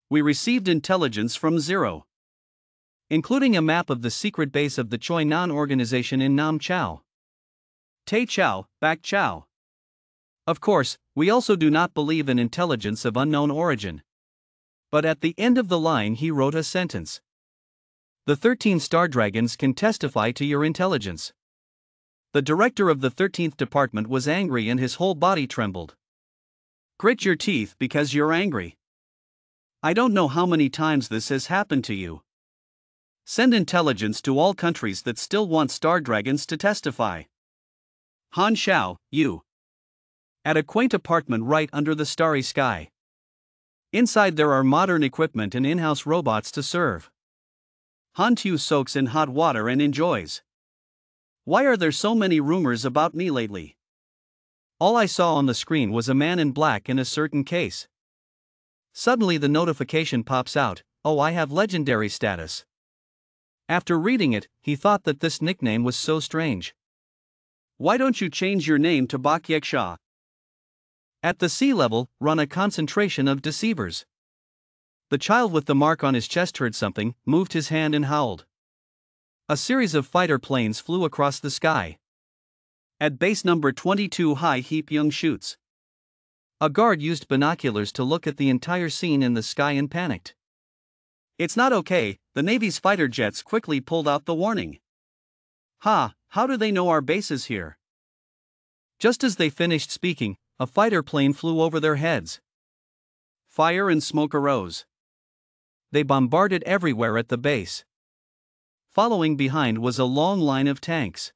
"We received intelligence from 0. Including a map of the secret base of the Choi Nan organization in Nam Chao. Tay Chao, Bak Chao. Of course, we also do not believe in intelligence of unknown origin." But at the end of the line he wrote a sentence. "The 13 star dragons can testify to your intelligence." The director of the 13th department was angry and his whole body trembled. Grit your teeth because you're angry. I don't know how many times this has happened to you. Send intelligence to all countries that still want star dragons to testify. Han Xiao, you. At a quaint apartment right under the starry sky. Inside there are modern equipment and in-house robots to serve. Han Tu soaks in hot water and enjoys. Why are there so many rumors about me lately? All I saw on the screen was a man in black in a certain case. Suddenly the notification pops out, "Oh, I have legendary status." After reading it, he thought that this nickname was so strange. Why don't you change your name to Bakyek Shah? At the sea level, run a concentration of deceivers. The child with the mark on his chest heard something, moved his hand and howled. A series of fighter planes flew across the sky. At base number 22 Hai Heapyung shoots. A guard used binoculars to look at the entire scene in the sky and panicked. It's not okay, the Navy's fighter jets quickly pulled out the warning. How do they know our base is here? Just as they finished speaking, a fighter plane flew over their heads. Fire and smoke arose. They bombarded everywhere at the base. Following behind was a long line of tanks.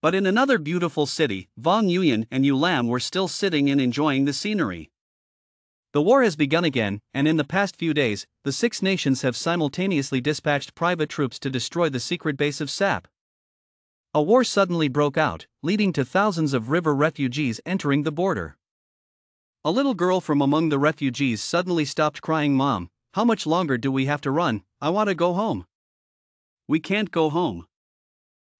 But in another beautiful city, Vong Yuyan and Yu Lam were still sitting and enjoying the scenery. The war has begun again, and in the past few days, the 6 nations have simultaneously dispatched private troops to destroy the secret base of SAP. A war suddenly broke out, leading to thousands of river refugees entering the border. A little girl from among the refugees suddenly stopped crying, "Mom, how much longer do we have to run? I want to go home." "We can't go home.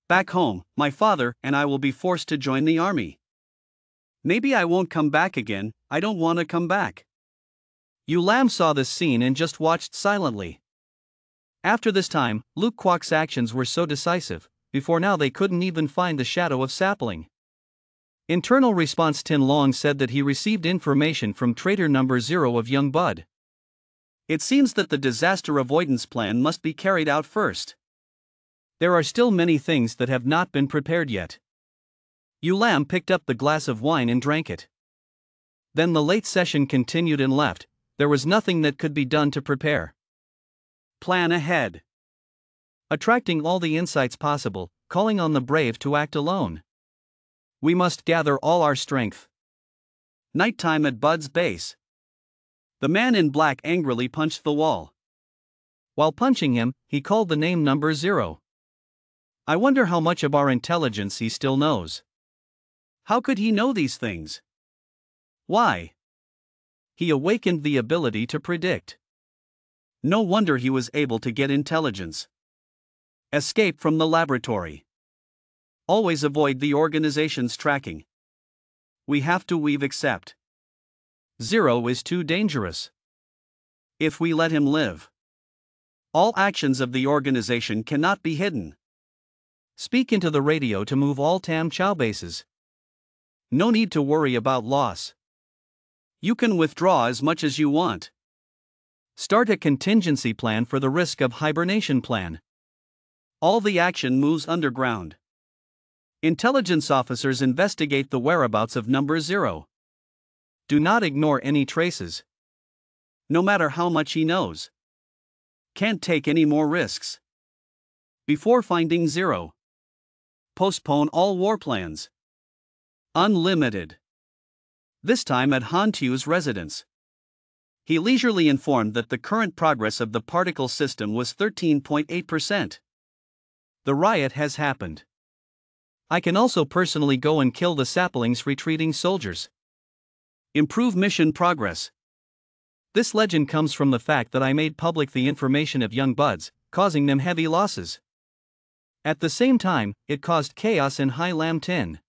Back home, my father and I will be forced to join the army. Maybe I won't come back again, I don't want to come back." Yu Lam saw this scene and just watched silently. After this time, Luke Kwok's actions were so decisive, before now they couldn't even find the shadow of sapling. Internal Response Tin Long said that he received information from traitor number 0 of Young Bud. It seems that the disaster avoidance plan must be carried out first. There are still many things that have not been prepared yet. Yu Lam picked up the glass of wine and drank it. Then the late session continued and left. There was nothing that could be done to prepare. Plan ahead. Attracting all the insights possible, calling on the brave to act alone. We must gather all our strength. Nighttime at Bud's base. The man in black angrily punched the wall. While punching him, he called the name number 0. I wonder how much of our intelligence he still knows. How could he know these things? Why? He awakened the ability to predict. No wonder he was able to get intelligence. Escape from the laboratory. Always avoid the organization's tracking. We have to weave accept. 0 is too dangerous. If we let him live, all actions of the organization cannot be hidden. Speak into the radio to move all Tam Chow bases. No need to worry about loss. You can withdraw as much as you want. Start a contingency plan for the risk of hibernation plan. All the action moves underground. Intelligence officers investigate the whereabouts of number 0. Do not ignore any traces. No matter how much he knows. Can't take any more risks. Before finding 0. Postpone all war plans. Unlimited. This time at Han Tu's residence. He leisurely informed that the current progress of the particle system was 13.8%. The riot has happened. I can also personally go and kill the sapling's retreating soldiers. Improve mission progress. This legend comes from the fact that I made public the information of Young Buds, causing them heavy losses. At the same time, it caused chaos in Hai Lam Tin.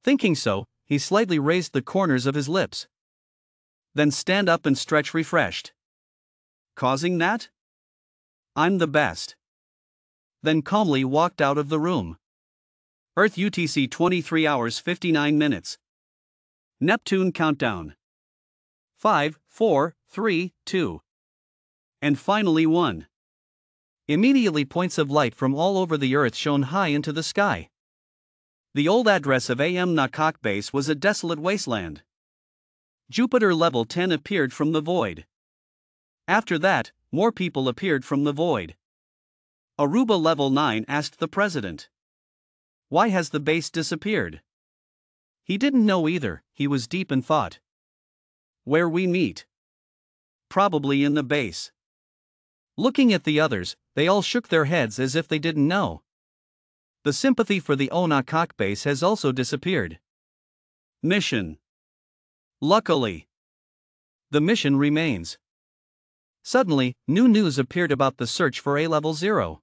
Thinking so, he slightly raised the corners of his lips. Then stand up and stretch refreshed. Causing that? I'm the best. Then calmly walked out of the room. Earth UTC 23 hours 59 minutes. Neptune countdown. 5, 4, 3, 2. And finally 1. Immediately points of light from all over the earth shone high into the sky. The old address of AM Nakak base was a desolate wasteland. Jupiter level 10 appeared from the void. After that, more people appeared from the void. Aruba level 9 asked the president, "Why has the base disappeared?" He didn't know either, he was deep in thought. "Where we meet?" "Probably in the base." Looking at the others, they all shook their heads as if they didn't know. The sympathy for the Onakak base has also disappeared. Mission. Luckily, the mission remains. Suddenly, new news appeared about the search for A-level 0.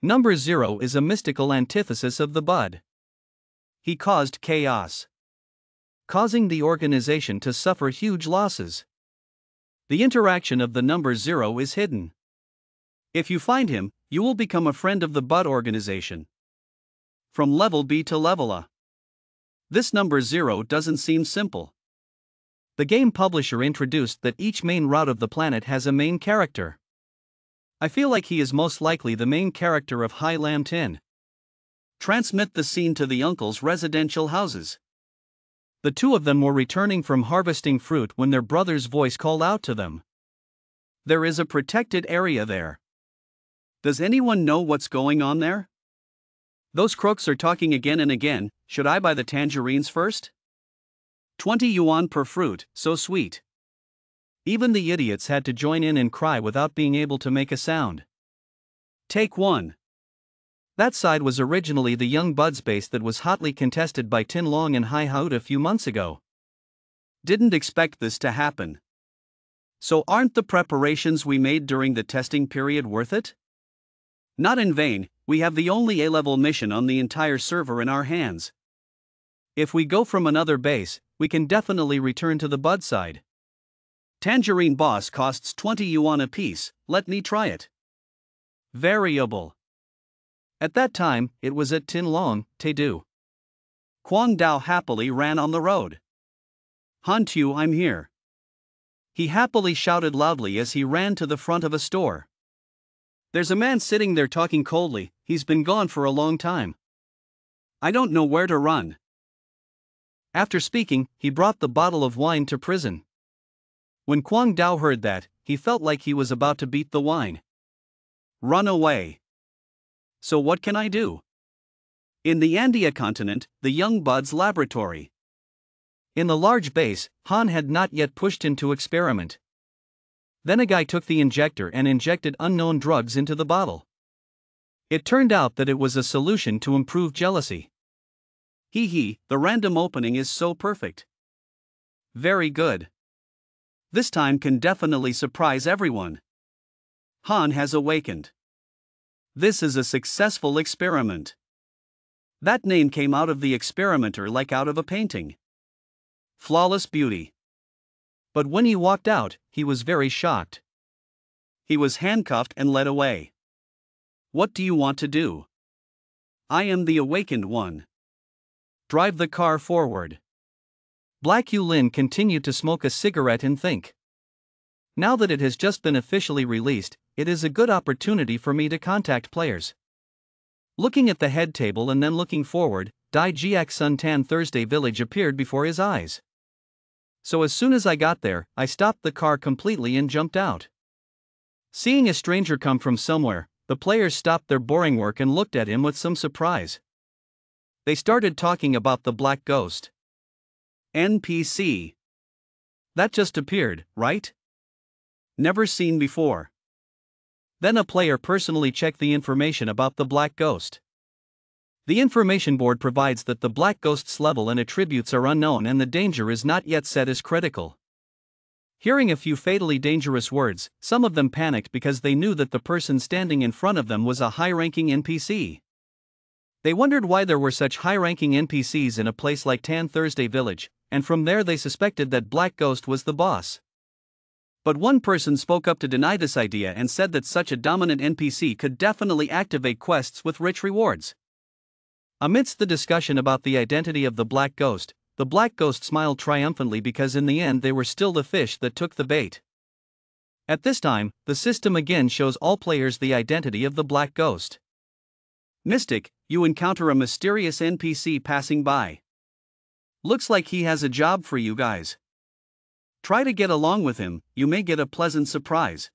Number 0 is a mystical antithesis of the Bud. He caused chaos, causing the organization to suffer huge losses. The interaction of the number 0 is hidden. If you find him, you will become a friend of the Bud organization. From level B to level A. This number 0 doesn't seem simple. The game publisher introduced that each main route of the planet has a main character. I feel like he is most likely the main character of Hai Lam Tin. Transmit the scene to the uncle's residential houses. The two of them were returning from harvesting fruit when their brother's voice called out to them. There is a protected area there. Does anyone know what's going on there? Those crooks are talking again and again. Should I buy the tangerines first? 20 yuan per fruit, so sweet. Even the idiots had to join in and cry without being able to make a sound. Take one. That side was originally the young Bud's base that was hotly contested by Tin Long and Hai Haut a few months ago. Didn't expect this to happen. So aren't the preparations we made during the testing period worth it? Not in vain, we have the only A-level mission on the entire server in our hands. If we go from another base, we can definitely return to the Bud side. Tangerine Boss costs 20 yuan apiece, let me try it. Variable. At that time, it was at Tin Long, Tedu. Kwang Dao happily ran on the road. Han Tu, I'm here. He happily shouted loudly as he ran to the front of a store. There's a man sitting there talking coldly, he's been gone for a long time. I don't know where to run. After speaking, he brought the bottle of wine to prison. When Kwang Dao heard that, he felt like he was about to beat the wine. Run away. So what can I do? In the Andia continent, the young Bud's laboratory. In the large base, Han had not yet pushed into experiment. Then a guy took the injector and injected unknown drugs into the bottle. It turned out that it was a solution to improve jealousy. The random opening is so perfect. Very good. This time can definitely surprise everyone. Han has awakened. This is a successful experiment. That name came out of the experimenter like out of a painting. Flawless beauty. But when he walked out, he was very shocked. He was handcuffed and led away. What do you want to do? I am the awakened one. Drive the car forward. Black Yulin continued to smoke a cigarette and think. Now that it has just been officially released, it is a good opportunity for me to contact players. Looking at the head table and then looking forward, Dai Jiak Sun Tan Thursday Village appeared before his eyes. So as soon as I got there, I stopped the car completely and jumped out. Seeing a stranger come from somewhere, the players stopped their boring work and looked at him with some surprise. They started talking about the Black Ghost. NPC. That just appeared, right? Never seen before. Then a player personally checked the information about the Black Ghost. The information board provides that the Black Ghost's level and attributes are unknown and the danger is not yet set as critical. Hearing a few fatally dangerous words, some of them panicked because they knew that the person standing in front of them was a high-ranking NPC. They wondered why there were such high-ranking NPCs in a place like Tan Thursday Village, and from there they suspected that Black Ghost was the boss. But one person spoke up to deny this idea and said that such a dominant NPC could definitely activate quests with rich rewards. Amidst the discussion about the identity of the Black Ghost smiled triumphantly because in the end they were still the fish that took the bait. At this time, the system again shows all players the identity of the Black Ghost. Mystic, you encounter a mysterious NPC passing by. Looks like he has a job for you guys. Try to get along with him, you may get a pleasant surprise.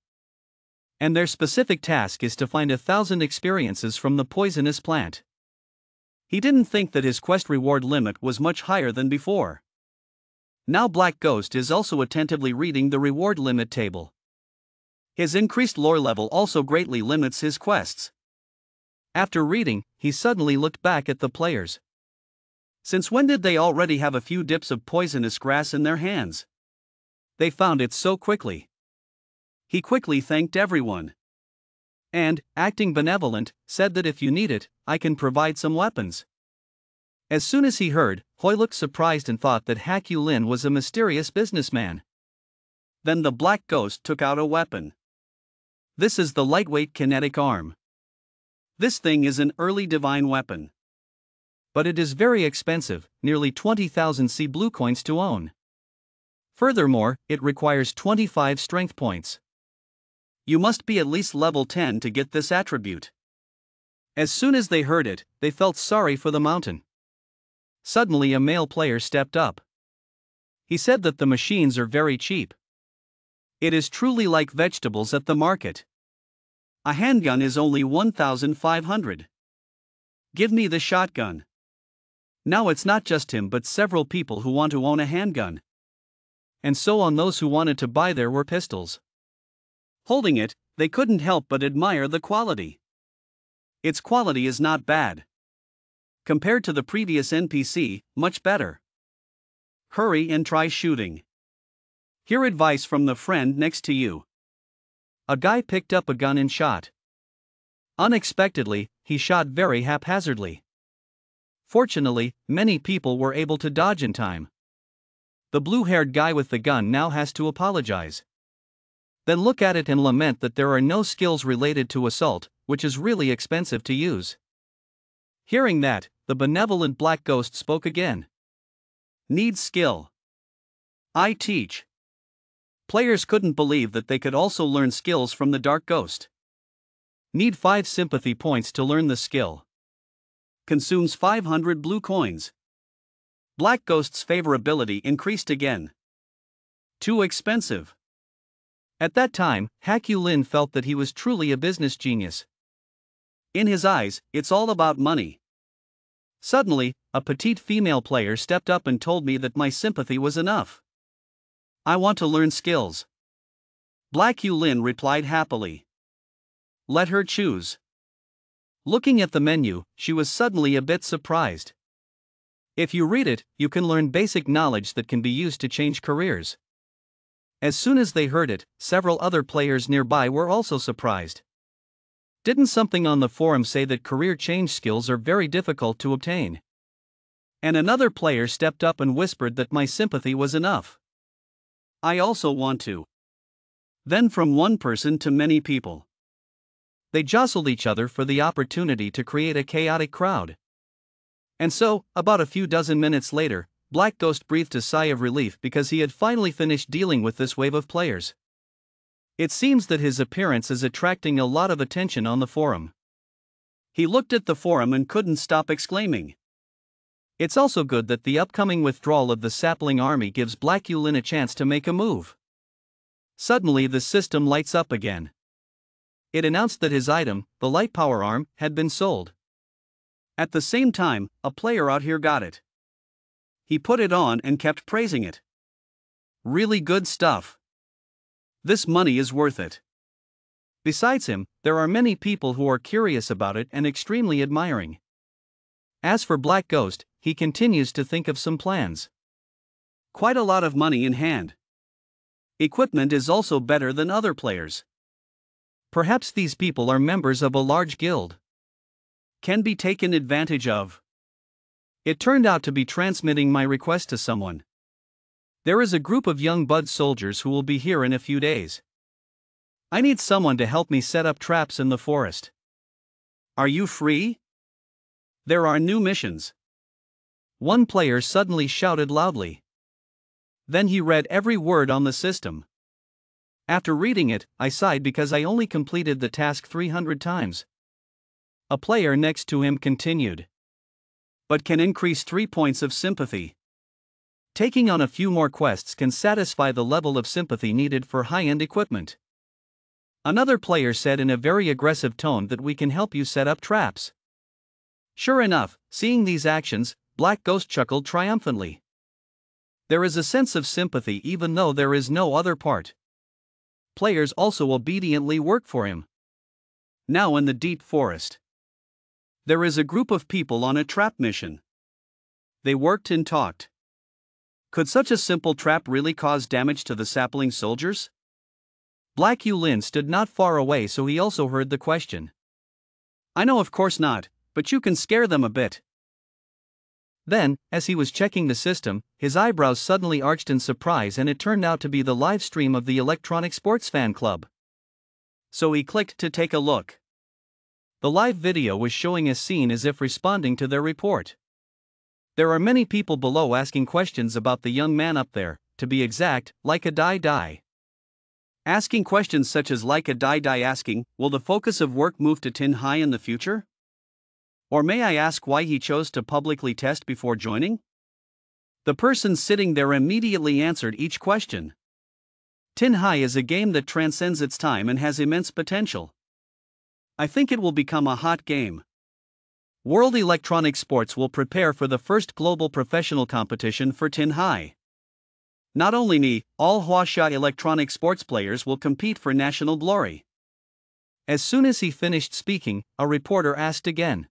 And their specific task is to find 1,000 experiences from the poisonous plant. He didn't think that his quest reward limit was much higher than before. Now Black Ghost is also attentively reading the reward limit table. His increased lore level also greatly limits his quests. After reading, he suddenly looked back at the players. Since when did they already have a few dips of poisonous grass in their hands? They found it so quickly. He quickly thanked everyone. And, acting benevolent, said that if you need it, I can provide some weapons. As soon as he heard, Hoi looked surprised and thought that Hak Yulin was a mysterious businessman. Then the Black Ghost took out a weapon. This is the lightweight kinetic arm. This thing is an early divine weapon. But it is very expensive, nearly 20,000 sea blue coins to own. Furthermore, it requires 25 strength points. You must be at least level 10 to get this attribute. As soon as they heard it, they felt sorry for the mountain. Suddenly a male player stepped up. He said that the machines are very cheap. It is truly like vegetables at the market. A handgun is only 1,500. Give me the shotgun. Now it's not just him but several people who want to own a handgun. And so on those who wanted to buy there were pistols. Holding it, they couldn't help but admire the quality. Its quality is not bad. Compared to the previous NPC, much better. Hurry and try shooting. Hear advice from the friend next to you. A guy picked up a gun and shot. Unexpectedly, he shot very haphazardly. Fortunately, many people were able to dodge in time. The blue-haired guy with the gun now has to apologize. Then look at it and lament that there are no skills related to assault, which is really expensive to use. Hearing that, the benevolent black ghost spoke again. Needs skill. I teach. Players couldn't believe that they could also learn skills from the dark ghost. Need 5 sympathy points to learn the skill. Consumes 500 blue coins. Black ghost's favorability increased again. Too expensive. At that time, Hakyu Lin felt that he was truly a business genius. In his eyes, it's all about money. Suddenly, a petite female player stepped up and told me that my sympathy was enough. I want to learn skills. Black Yulin replied happily. Let her choose. Looking at the menu, she was suddenly a bit surprised. If you read it, you can learn basic knowledge that can be used to change careers. As soon as they heard it, several other players nearby were also surprised. Didn't something on the forum say that career change skills are very difficult to obtain? And another player stepped up and whispered that my sympathy was enough. I also want to. Then from one person to many people. They jostled each other for the opportunity to create a chaotic crowd. And so, about a few dozen minutes later, Black Ghost breathed a sigh of relief because he had finally finished dealing with this wave of players. It seems that his appearance is attracting a lot of attention on the forum. He looked at the forum and couldn't stop exclaiming. It's also good that the upcoming withdrawal of the sapling army gives Black Yulin a chance to make a move. Suddenly the system lights up again. It announced that his item, the light power arm, had been sold. At the same time, a player out here got it. He put it on and kept praising it. Really good stuff. This money is worth it. Besides him, there are many people who are curious about it and extremely admiring. As for Black Ghost, he continues to think of some plans. Quite a lot of money in hand. Equipment is also better than other players. Perhaps these people are members of a large guild. Can be taken advantage of. It turned out to be transmitting my request to someone. There is a group of young bud soldiers who will be here in a few days. I need someone to help me set up traps in the forest. Are you free? There are new missions. One player suddenly shouted loudly. Then he read every word on the system. After reading it, I sighed because I only completed the task 300 times. A player next to him continued. But can increase 3 points of sympathy. Taking on a few more quests can satisfy the level of sympathy needed for high-end equipment. Another player said in a very aggressive tone that we can help you set up traps. Sure enough, seeing these actions, Black Ghost chuckled triumphantly. There is a sense of sympathy even though there is no other part. Players also obediently work for him. Now in the deep forest. There is a group of people on a trap mission. They worked and talked. Could such a simple trap really cause damage to the sapling soldiers? Black Yulin stood not far away, so he also heard the question. I know, of course not, but you can scare them a bit. Then, as he was checking the system, his eyebrows suddenly arched in surprise and it turned out to be the live stream of the Electronic Sports Fan Club. So he clicked to take a look. The live video was showing a scene as if responding to their report. There are many people below asking questions about the young man up there, to be exact, like a die. Asking questions such as like a die asking, will the focus of work move to Tin High in the future? Or may I ask why he chose to publicly test before joining? The person sitting there immediately answered each question. Tin Hai is a game that transcends its time and has immense potential. I think it will become a hot game. World Electronic Sports will prepare for the first global professional competition for Tin Hai. Not only me, all Huaxia electronic sports players will compete for national glory. As soon as he finished speaking, a reporter asked again.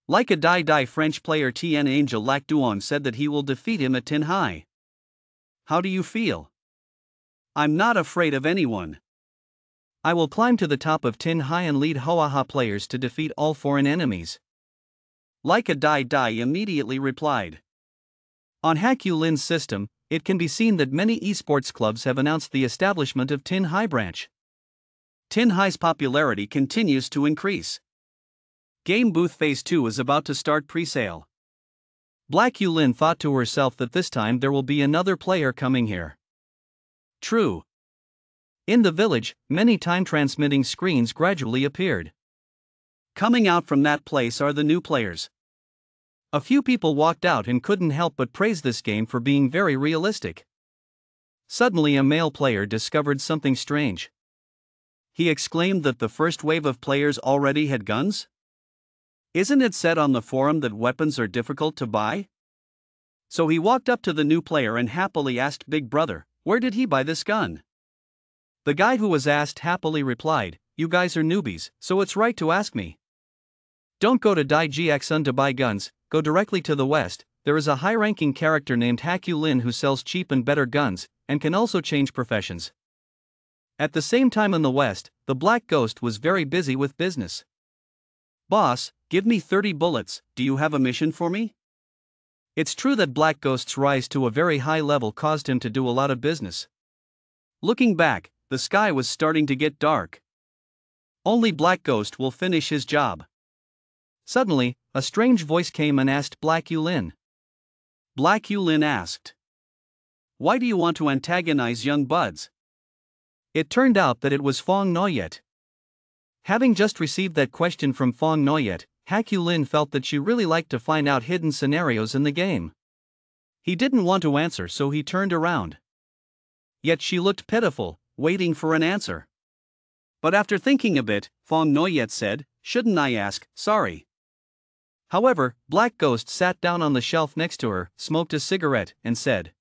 Like a die French player Tien Angel Lac Duong said that he will defeat him at Tin Hai. How do you feel? I'm not afraid of anyone. I will climb to the top of Tin Hai and lead Hoaha players to defeat all foreign enemies. Like a die immediately replied. On Hak-Yu Lin's system, it can be seen that many esports clubs have announced the establishment of Tin Hai branch. Tin Hai's popularity continues to increase. Game Booth Phase 2 is about to start pre-sale. Black Yu Lin thought to herself that this time there will be another player coming here. True. In the village, many time-transmitting screens gradually appeared. Coming out from that place are the new players. A few people walked out and couldn't help but praise this game for being very realistic. Suddenly a male player discovered something strange. He exclaimed that the first wave of players already had guns? Isn't it said on the forum that weapons are difficult to buy? So he walked up to the new player and happily asked Big Brother, where did he buy this gun? The guy who was asked happily replied, you guys are newbies, so it's right to ask me. Don't go to Dai GXun to buy guns, go directly to the west. There is a high-ranking character named Hak-Yu Lin who sells cheap and better guns, and can also change professions. At the same time in the west, the Black Ghost was very busy with business. Boss, give me 30 bullets, do you have a mission for me? It's true that Black Ghost's rise to a very high level caused him to do a lot of business. Looking back, the sky was starting to get dark. Only Black Ghost will finish his job. Suddenly, a strange voice came and asked Black Yu Lin. Black Yu Lin asked, why do you want to antagonize young buds? It turned out that it was Fong Noyet. Having just received that question from Fong Noyet, Hak-Yu Lin felt that she really liked to find out hidden scenarios in the game. He didn't want to answer, so he turned around. Yet she looked pitiful, waiting for an answer. But after thinking a bit, Fong Noyet said, shouldn't I ask, sorry. However, Black Ghost sat down on the shelf next to her, smoked a cigarette, and said,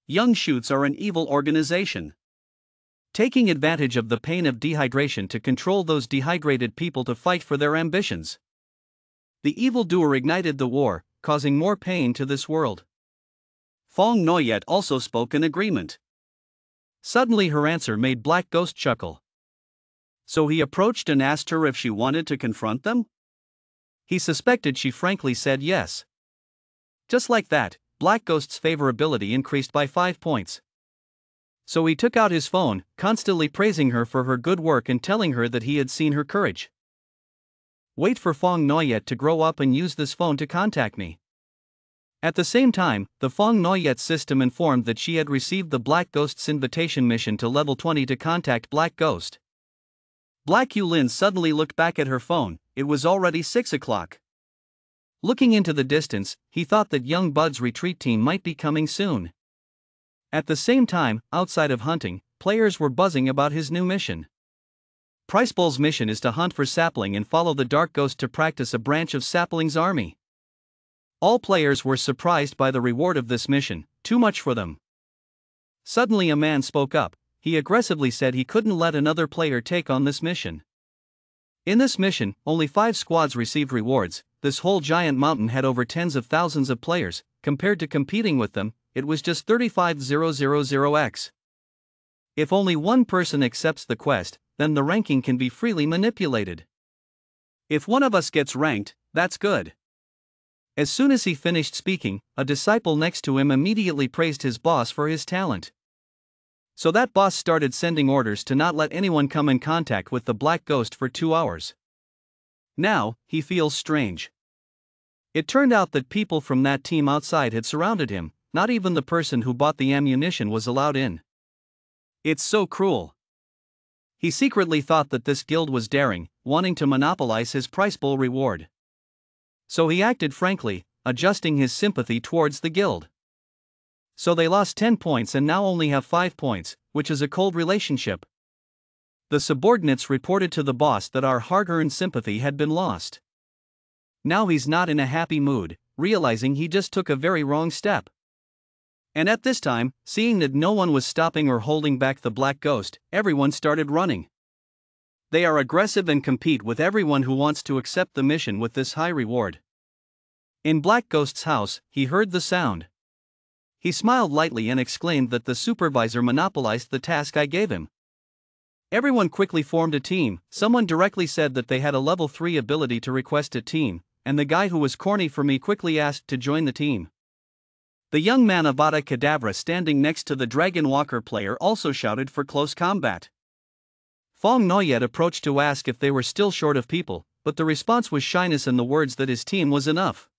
young shoots are an evil organization. Taking advantage of the pain of dehydration to control those dehydrated people to fight for their ambitions. The evildoer ignited the war, causing more pain to this world. Fong Noyet also spoke in agreement. Suddenly her answer made Black Ghost chuckle. So he approached and asked her if she wanted to confront them? He suspected she frankly said yes. Just like that, Black Ghost's favorability increased by 5 points. So he took out his phone, constantly praising her for her good work and telling her that he had seen her courage. Wait for Fong Noyet to grow up and use this phone to contact me. At the same time, the Fong Noyet system informed that she had received the Black Ghost's invitation mission to level 20 to contact Black Ghost. Black Yu Lin suddenly looked back at her phone, it was already 6 o'clock. Looking into the distance, he thought that Young Bud's retreat team might be coming soon. At the same time, outside of hunting, players were buzzing about his new mission. Priceball's mission is to hunt for sapling and follow the Dark Ghost to practice a branch of Sapling's army. All players were surprised by the reward of this mission, too much for them. Suddenly a man spoke up, he aggressively said he couldn't let another player take on this mission. In this mission, only 5 squads received rewards, this whole giant mountain had over tens of thousands of players, compared to competing with them, it was just 35,000x. If only one person accepts the quest, then the ranking can be freely manipulated. If one of us gets ranked, that's good. As soon as he finished speaking, a disciple next to him immediately praised his boss for his talent. So that boss started sending orders to not let anyone come in contact with the Black Ghost for 2 hours. Now, he feels strange. It turned out that people from that team outside had surrounded him, not even the person who bought the ammunition was allowed in. It's so cruel. He secretly thought that this guild was daring, wanting to monopolize his price bowl reward. So he acted frankly, adjusting his sympathy towards the guild. So they lost 10 points and now only have 5 points, which is a cold relationship. The subordinates reported to the boss that our hard-earned sympathy had been lost. Now he's not in a happy mood, realizing he just took a very wrong step. And at this time, seeing that no one was stopping or holding back the Black Ghost, everyone started running. They are aggressive and compete with everyone who wants to accept the mission with this high reward. In Black Ghost's house, he heard the sound. He smiled lightly and exclaimed that the supervisor monopolized the task I gave him. Everyone quickly formed a team. Someone directly said that they had a level 3 ability to request a team, and the guy who was corny for me quickly asked to join the team. The young man Avada Kedavra standing next to the Dragon Walker player also shouted for close combat. Fong Noyet approached to ask if they were still short of people, but the response was shyness and the words that his team was enough.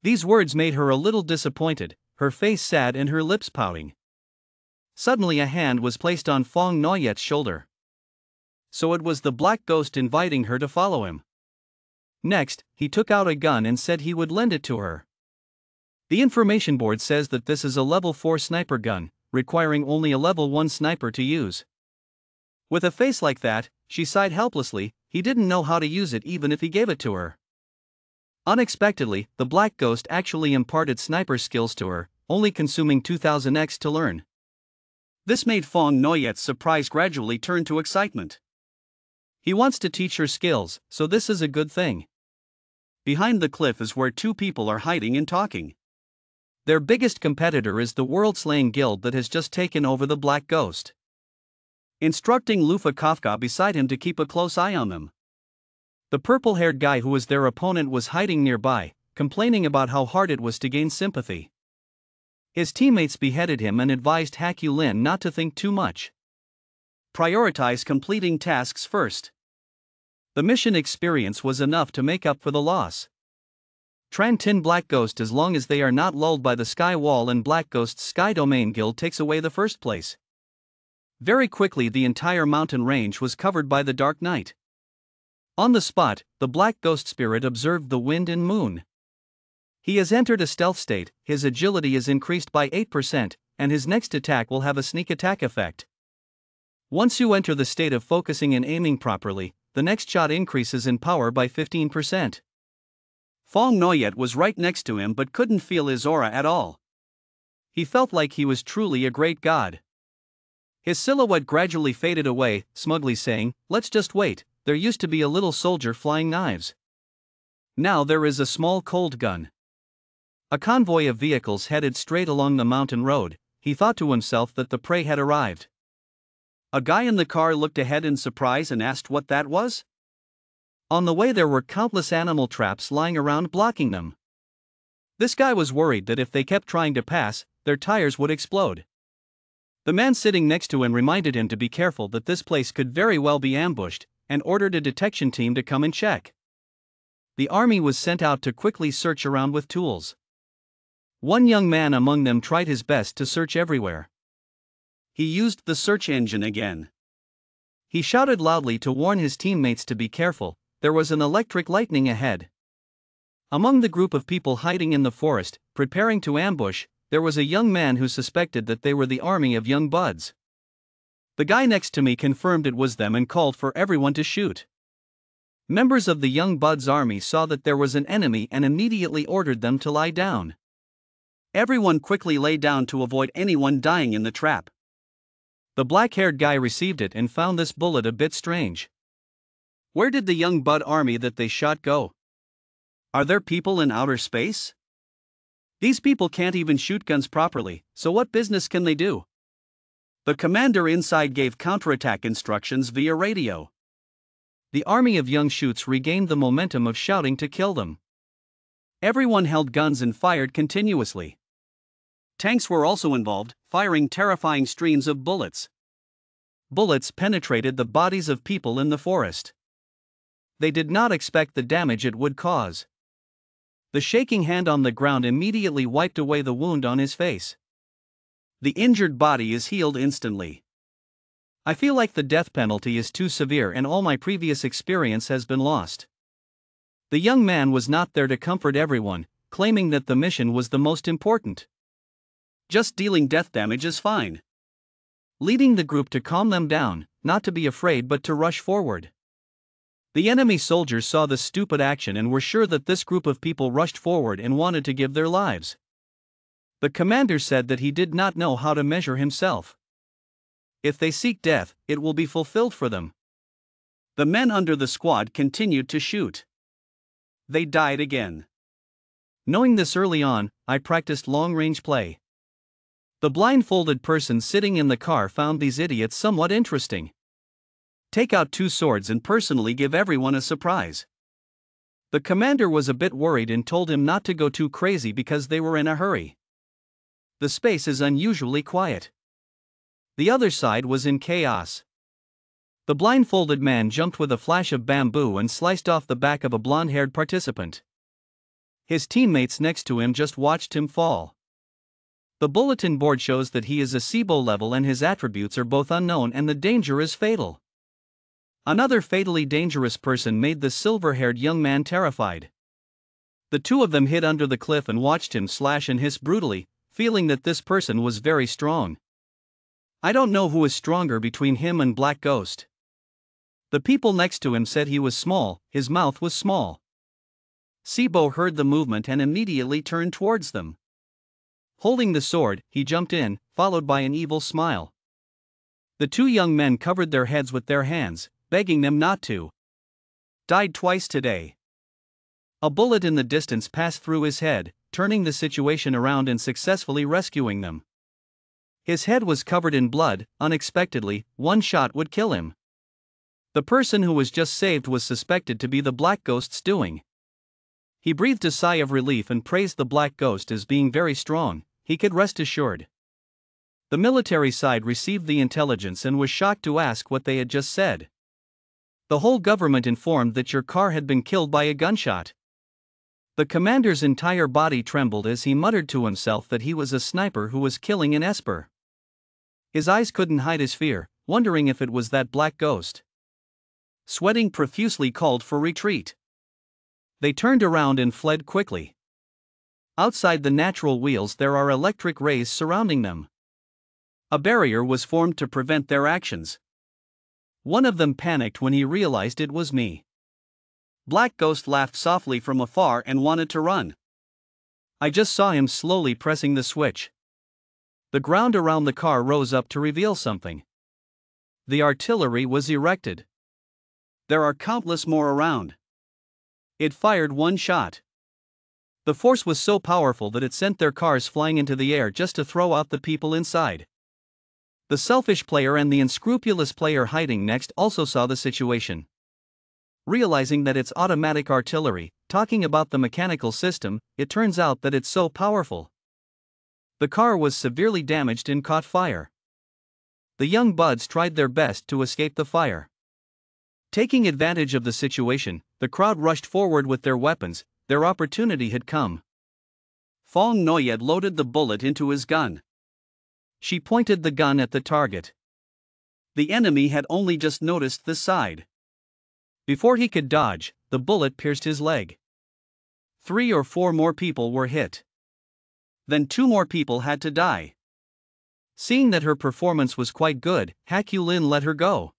These words made her a little disappointed, her face sad and her lips pouting. Suddenly a hand was placed on Fong Noyet's shoulder. So it was the Black Ghost inviting her to follow him. Next, he took out a gun and said he would lend it to her. The information board says that this is a level 4 sniper gun, requiring only a level 1 sniper to use. With a face like that, she sighed helplessly. He didn't know how to use it even if he gave it to her. Unexpectedly, the Black Ghost actually imparted sniper skills to her, only consuming 2000x to learn. This made Fong Noyet's surprise gradually turn to excitement. He wants to teach her skills, so this is a good thing. Behind the cliff is where two people are hiding and talking. Their biggest competitor is the world-slaying guild that has just taken over the Black Ghost. Instructing Lufa Kafka beside him to keep a close eye on them. The purple-haired guy who was their opponent was hiding nearby, complaining about how hard it was to gain sympathy. His teammates beheaded him and advised Hakyu Lin not to think too much. Prioritize completing tasks first. The mission experience was enough to make up for the loss. Tran Tin Black Ghost as long as they are not lulled by the Sky Wall and Black Ghost's Sky Domain Guild takes away the first place. Very quickly the entire mountain range was covered by the dark night. On the spot, the Black Ghost Spirit observed the wind and moon. He has entered a stealth state, his agility is increased by 8%, and his next attack will have a sneak attack effect. Once you enter the state of focusing and aiming properly, the next shot increases in power by 15%. Fong Noyet was right next to him but couldn't feel his aura at all. He felt like he was truly a great god. His silhouette gradually faded away, smugly saying, "Let's just wait, there used to be a little soldier flying knives. Now there is a small cold gun." A convoy of vehicles headed straight along the mountain road. He thought to himself that the prey had arrived. A guy in the car looked ahead in surprise and asked what that was. On the way there were countless animal traps lying around blocking them. This guy was worried that if they kept trying to pass, their tires would explode. The man sitting next to him reminded him to be careful that this place could very well be ambushed, and ordered a detection team to come and check. The army was sent out to quickly search around with tools. One young man among them tried his best to search everywhere. He used the search engine again. He shouted loudly to warn his teammates to be careful. There was an electric lightning ahead. Among the group of people hiding in the forest, preparing to ambush, there was a young man who suspected that they were the army of young buds. The guy next to me confirmed it was them and called for everyone to shoot. Members of the young buds army saw that there was an enemy and immediately ordered them to lie down. Everyone quickly lay down to avoid anyone dying in the trap. The black-haired guy received it and found this bullet a bit strange. Where did the young bud army that they shot go? Are there people in outer space? These people can't even shoot guns properly, so what business can they do? The commander inside gave counterattack instructions via radio. The army of young shoots regained the momentum of shouting to kill them. Everyone held guns and fired continuously. Tanks were also involved, firing terrifying streams of bullets. Bullets penetrated the bodies of people in the forest. They did not expect the damage it would cause. The shaking hand on the ground immediately wiped away the wound on his face. The injured body is healed instantly. I feel like the death penalty is too severe and all my previous experience has been lost. The young man was not there to comfort everyone, claiming that the mission was the most important. Just dealing death damage is fine. Leading the group to calm them down, not to be afraid but to rush forward. The enemy soldiers saw the stupid action and were sure that this group of people rushed forward and wanted to give their lives. The commander said that he did not know how to measure himself. If they seek death, it will be fulfilled for them. The men under the squad continued to shoot. They died again. Knowing this early on, I practiced long-range play. The blindfolded person sitting in the car found these idiots somewhat interesting. Take out 2 swords and personally give everyone a surprise. The commander was a bit worried and told him not to go too crazy because they were in a hurry. The space is unusually quiet. The other side was in chaos. The blindfolded man jumped with a flash of bamboo and sliced off the back of a blonde-haired participant. His teammates next to him just watched him fall. The bulletin board shows that he is a SIBO level and his attributes are both unknown and the danger is fatal. Another fatally dangerous person made the silver-haired young man terrified. The 2 of them hid under the cliff and watched him slash and hiss brutally, feeling that this person was very strong. I don't know who is stronger between him and Black Ghost. The people next to him said he was small, his mouth was small. SIBO heard the movement and immediately turned towards them. Holding the sword, he jumped in, followed by an evil smile. The 2 young men covered their heads with their hands, begging them not to. Died twice today. A bullet in the distance passed through his head, turning the situation around and successfully rescuing them. His head was covered in blood. Unexpectedly, 1 shot would kill him. The person who was just saved was suspected to be the Black Ghost's doing. He breathed a sigh of relief and praised the Black Ghost as being very strong. He could rest assured. The military side received the intelligence and was shocked to ask what they had just said. The whole government informed that your car had been killed by a gunshot. The commander's entire body trembled as he muttered to himself that he was a sniper who was killing an Esper. His eyes couldn't hide his fear, wondering if it was that Black Ghost. Sweating profusely called for retreat. They turned around and fled quickly. Outside the natural wheels there are electric rays surrounding them. A barrier was formed to prevent their actions. One of them panicked when he realized it was me. Black Ghost laughed softly from afar and wanted to run. I just saw him slowly pressing the switch. The ground around the car rose up to reveal something. The artillery was erected. There are countless more around. It fired 1 shot. The force was so powerful that it sent their cars flying into the air just to throw out the people inside. The selfish player and the unscrupulous player hiding next also saw the situation. Realizing that it's automatic artillery, talking about the mechanical system, it turns out that it's so powerful. The car was severely damaged and caught fire. The young buds tried their best to escape the fire. Taking advantage of the situation, the crowd rushed forward with their weapons. Their opportunity had come. Fong Noyed loaded the bullet into his gun. She pointed the gun at the target. The enemy had only just noticed the side. Before he could dodge, the bullet pierced his leg. 3 or 4 more people were hit. Then 2 more people had to die. Seeing that her performance was quite good, Hakulin let her go.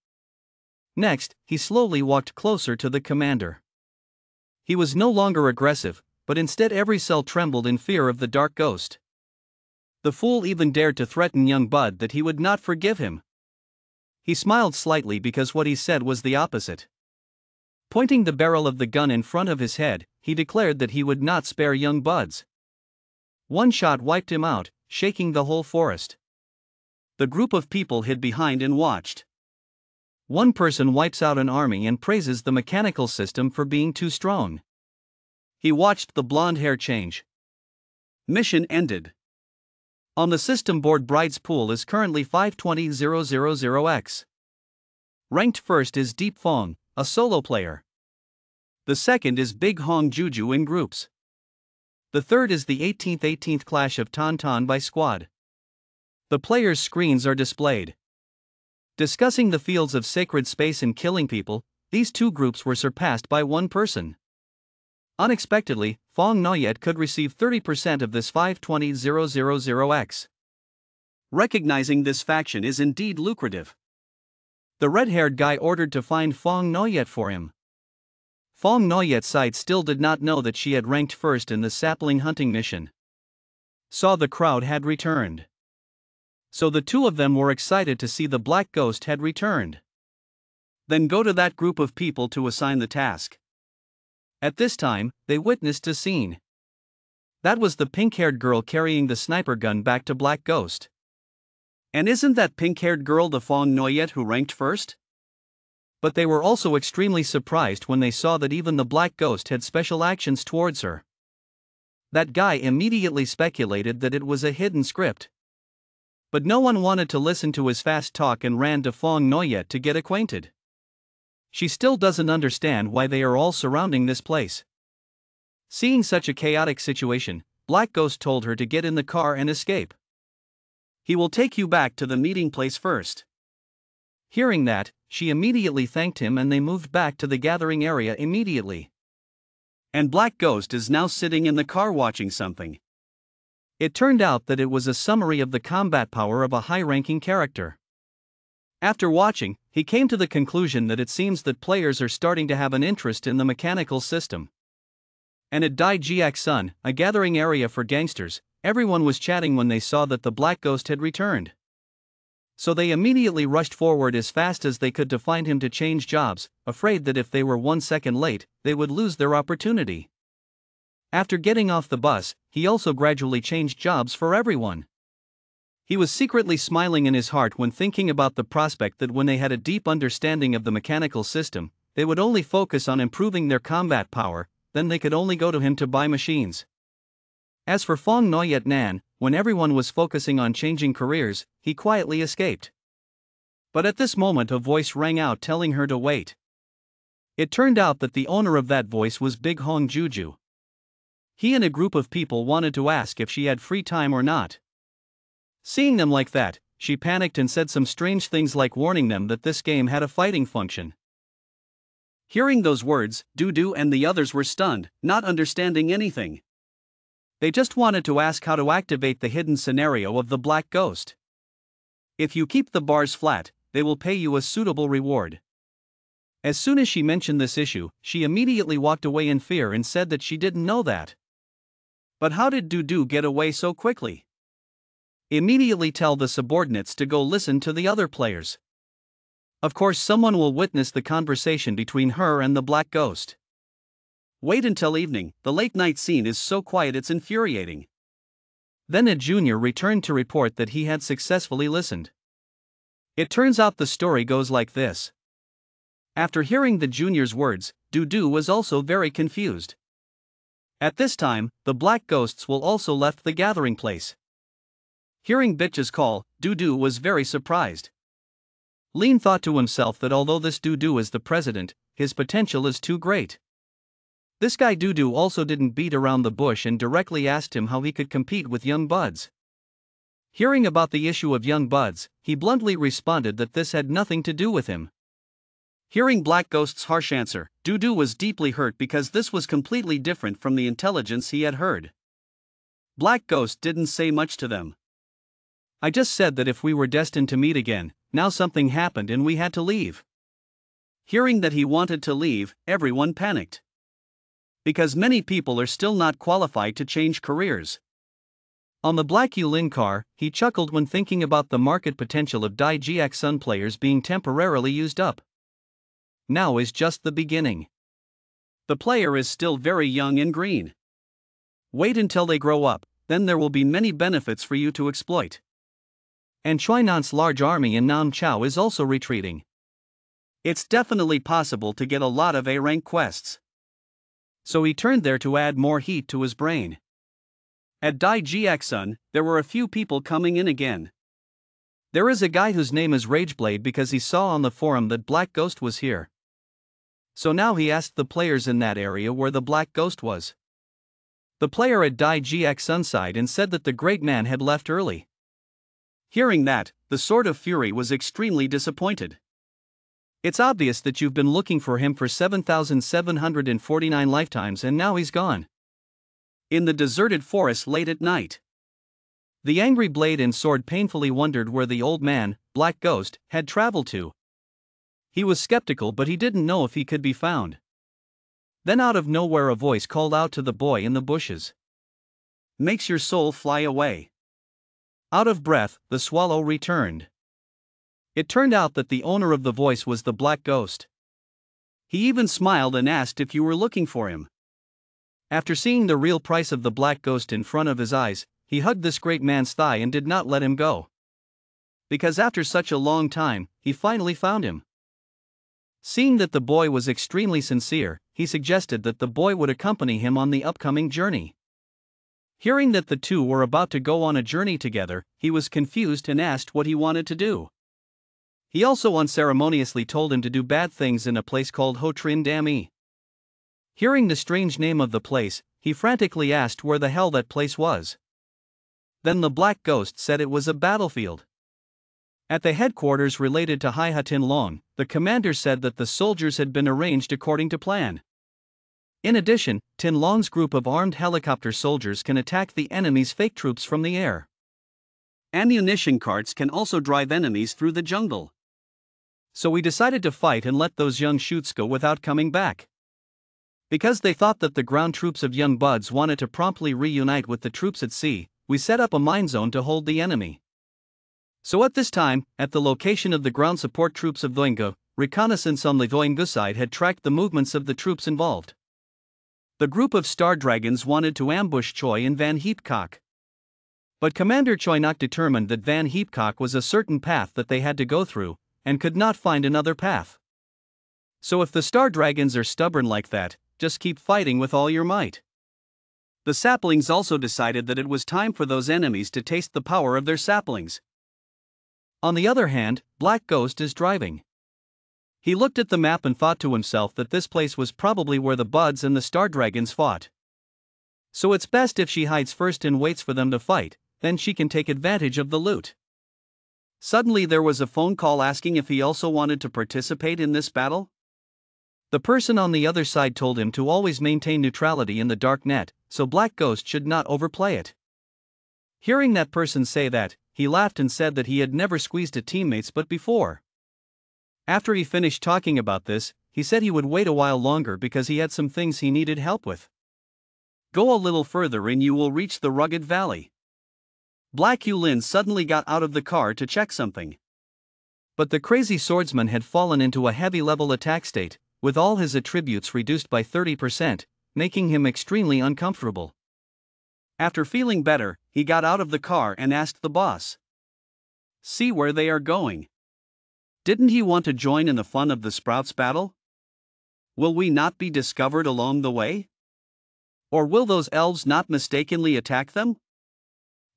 Next, he slowly walked closer to the commander. He was no longer aggressive, but instead every cell trembled in fear of the Dark Ghost. The fool even dared to threaten young Bud that he would not forgive him. He smiled slightly because what he said was the opposite. Pointing the barrel of the gun in front of his head, he declared that he would not spare young Buds. 1 shot wiped him out, shaking the whole forest. The group of people hid behind and watched. One person wipes out an army and praises the mechanical system for being too strong. He watched the blonde hair change. Mission ended. On the system board, Bride's pool is currently 520000X. Ranked first is Deep Fong, a solo player. The second is Big Hong Juju in groups. The third is the 18th Clash of Tauntaun by squad. The players' screens are displayed. Discussing the fields of sacred space and killing people, these 2 groups were surpassed by 1 person. Unexpectedly, Fong Noyet could receive 30% of this 520,000X. Recognizing this faction is indeed lucrative. The red-haired guy ordered to find Fong Noyet for him. Fong Noyet's side still did not know that she had ranked first in the sapling hunting mission. Saw the crowd had returned. So the two of them were excited to see the black ghost had returned. Then go to that group of people to assign the task. At this time, they witnessed a scene. That was the pink-haired girl carrying the sniper gun back to Black Ghost. And isn't that pink-haired girl the Fong Noyet who ranked first? But they were also extremely surprised when they saw that even the Black Ghost had special actions towards her. That guy immediately speculated that it was a hidden script. But no one wanted to listen to his fast talk and ran to Fong Noyet to get acquainted. She still doesn't understand why they are all surrounding this place. Seeing such a chaotic situation, Black Ghost told her to get in the car and escape. He will take you back to the meeting place first. Hearing that, she immediately thanked him and they moved back to the gathering area immediately. And Black Ghost is now sitting in the car watching something. It turned out that it was a summary of the combat power of a high-ranking character. After watching, he came to the conclusion that it seems that players are starting to have an interest in the mechanical system. And at Dai GX Sun, a gathering area for gangsters, everyone was chatting when they saw that the Black Ghost had returned. So they immediately rushed forward as fast as they could to find him to change jobs, afraid that if they were 1 second late, they would lose their opportunity. After getting off the bus, he also gradually changed jobs for everyone. He was secretly smiling in his heart when thinking about the prospect that when they had a deep understanding of the mechanical system, they would only focus on improving their combat power, then they could only go to him to buy machines. As for Fong Noyet Nan, when everyone was focusing on changing careers, he quietly escaped. But at this moment a voice rang out telling her to wait. It turned out that the owner of that voice was Big Hong Juju. He and a group of people wanted to ask if she had free time or not. Seeing them like that, she panicked and said some strange things like warning them that this game had a fighting function. Hearing those words, Dudu and the others were stunned, not understanding anything. They just wanted to ask how to activate the hidden scenario of the Black Ghost. If you keep the bars flat, they will pay you a suitable reward. As soon as she mentioned this issue, she immediately walked away in fear and said that she didn't know that. But how did Dudu get away so quickly? Immediately tell the subordinates to go listen to the other players. Of course, someone will witness the conversation between her and the Black Ghost. Wait until evening, the late night scene is so quiet it's infuriating. Then a junior returned to report that he had successfully listened. It turns out the story goes like this. After hearing the junior's words, Dudu was also very confused. At this time, the Black Ghosts will also left the gathering place. Hearing Bitch's call, Dudu was very surprised. Lin thought to himself that although this Dudu is the president, his potential is too great. This guy Dudu also didn't beat around the bush and directly asked him how he could compete with young buds. Hearing about the issue of young buds, he bluntly responded that this had nothing to do with him. Hearing Black Ghost's harsh answer, Dudu was deeply hurt because this was completely different from the intelligence he had heard. Black Ghost didn't say much to them. I just said that if we were destined to meet again, now something happened and we had to leave. Hearing that he wanted to leave, everyone panicked. Because many people are still not qualified to change careers. On the Black Yulin car, he chuckled when thinking about the market potential of Dai GX Sun players being temporarily used up. Now is just the beginning. The player is still very young and green. Wait until they grow up, then there will be many benefits for you to exploit. And Chuinan's large army in Nam Chao is also retreating. It's definitely possible to get a lot of A-rank quests. So he turned there to add more heat to his brain. At Dai GX Sun, there were a few people coming in again. There is a guy whose name is Rageblade because he saw on the forum that Black Ghost was here. So now he asked the players in that area where the Black Ghost was. The player at Dai GX Sun sighed and said that the great man had left early. Hearing that, the Sword of Fury was extremely disappointed. It's obvious that you've been looking for him for 7,749 lifetimes and now he's gone. In the deserted forest late at night. The angry blade and sword painfully wondered where the old man, Black Ghost, had traveled to. He was skeptical, but he didn't know if he could be found. Then out of nowhere a voice called out to the boy in the bushes. Makes your soul fly away. Out of breath, the swallow returned. It turned out that the owner of the voice was the Black Ghost. He even smiled and asked if you were looking for him. After seeing the real price of the Black Ghost in front of his eyes, he hugged this great man's thigh and did not let him go. Because after such a long time, he finally found him. Seeing that the boy was extremely sincere, he suggested that the boy would accompany him on the upcoming journey. Hearing that the two were about to go on a journey together, he was confused and asked what he wanted to do. He also unceremoniously told him to do bad things in a place called Ho Trin Dam. Hearing the strange name of the place, he frantically asked where the hell that place was. Then the Black Ghost said it was a battlefield. At the headquarters related to Hai Ha Tin Long, the commander said that the soldiers had been arranged according to plan. In addition, Tin Long's group of armed helicopter soldiers can attack the enemy's fake troops from the air. Ammunition carts can also drive enemies through the jungle. So we decided to fight and let those young shoots go without coming back. Because they thought that the ground troops of young buds wanted to promptly reunite with the troops at sea, we set up a mine zone to hold the enemy. So at this time, at the location of the ground support troops of Doingo, reconnaissance on the Doingo side had tracked the movements of the troops involved. The group of Star Dragons wanted to ambush Choi and Van Heapcock. But Commander Choi Nok determined that Van Heapcock was a certain path that they had to go through, and could not find another path. So if the Star Dragons are stubborn like that, just keep fighting with all your might. The saplings also decided that it was time for those enemies to taste the power of their saplings. On the other hand, Black Ghost is driving. He looked at the map and thought to himself that this place was probably where the Buds and the Star Dragons fought. So it's best if she hides first and waits for them to fight, then she can take advantage of the loot. Suddenly there was a phone call asking if he also wanted to participate in this battle. The person on the other side told him to always maintain neutrality in the dark net, so Black Ghost should not overplay it. Hearing that person say that, he laughed and said that he had never squeezed a teammate's butt before. After he finished talking about this, he said he would wait a while longer because he had some things he needed help with. Go a little further and you will reach the rugged valley. Black Yulin suddenly got out of the car to check something. But the crazy swordsman had fallen into a heavy level attack state, with all his attributes reduced by 30%, making him extremely uncomfortable. After feeling better, he got out of the car and asked the boss. See where they are going. Didn't he want to join in the fun of the Sprouts battle? Will we not be discovered along the way? Or will those elves not mistakenly attack them?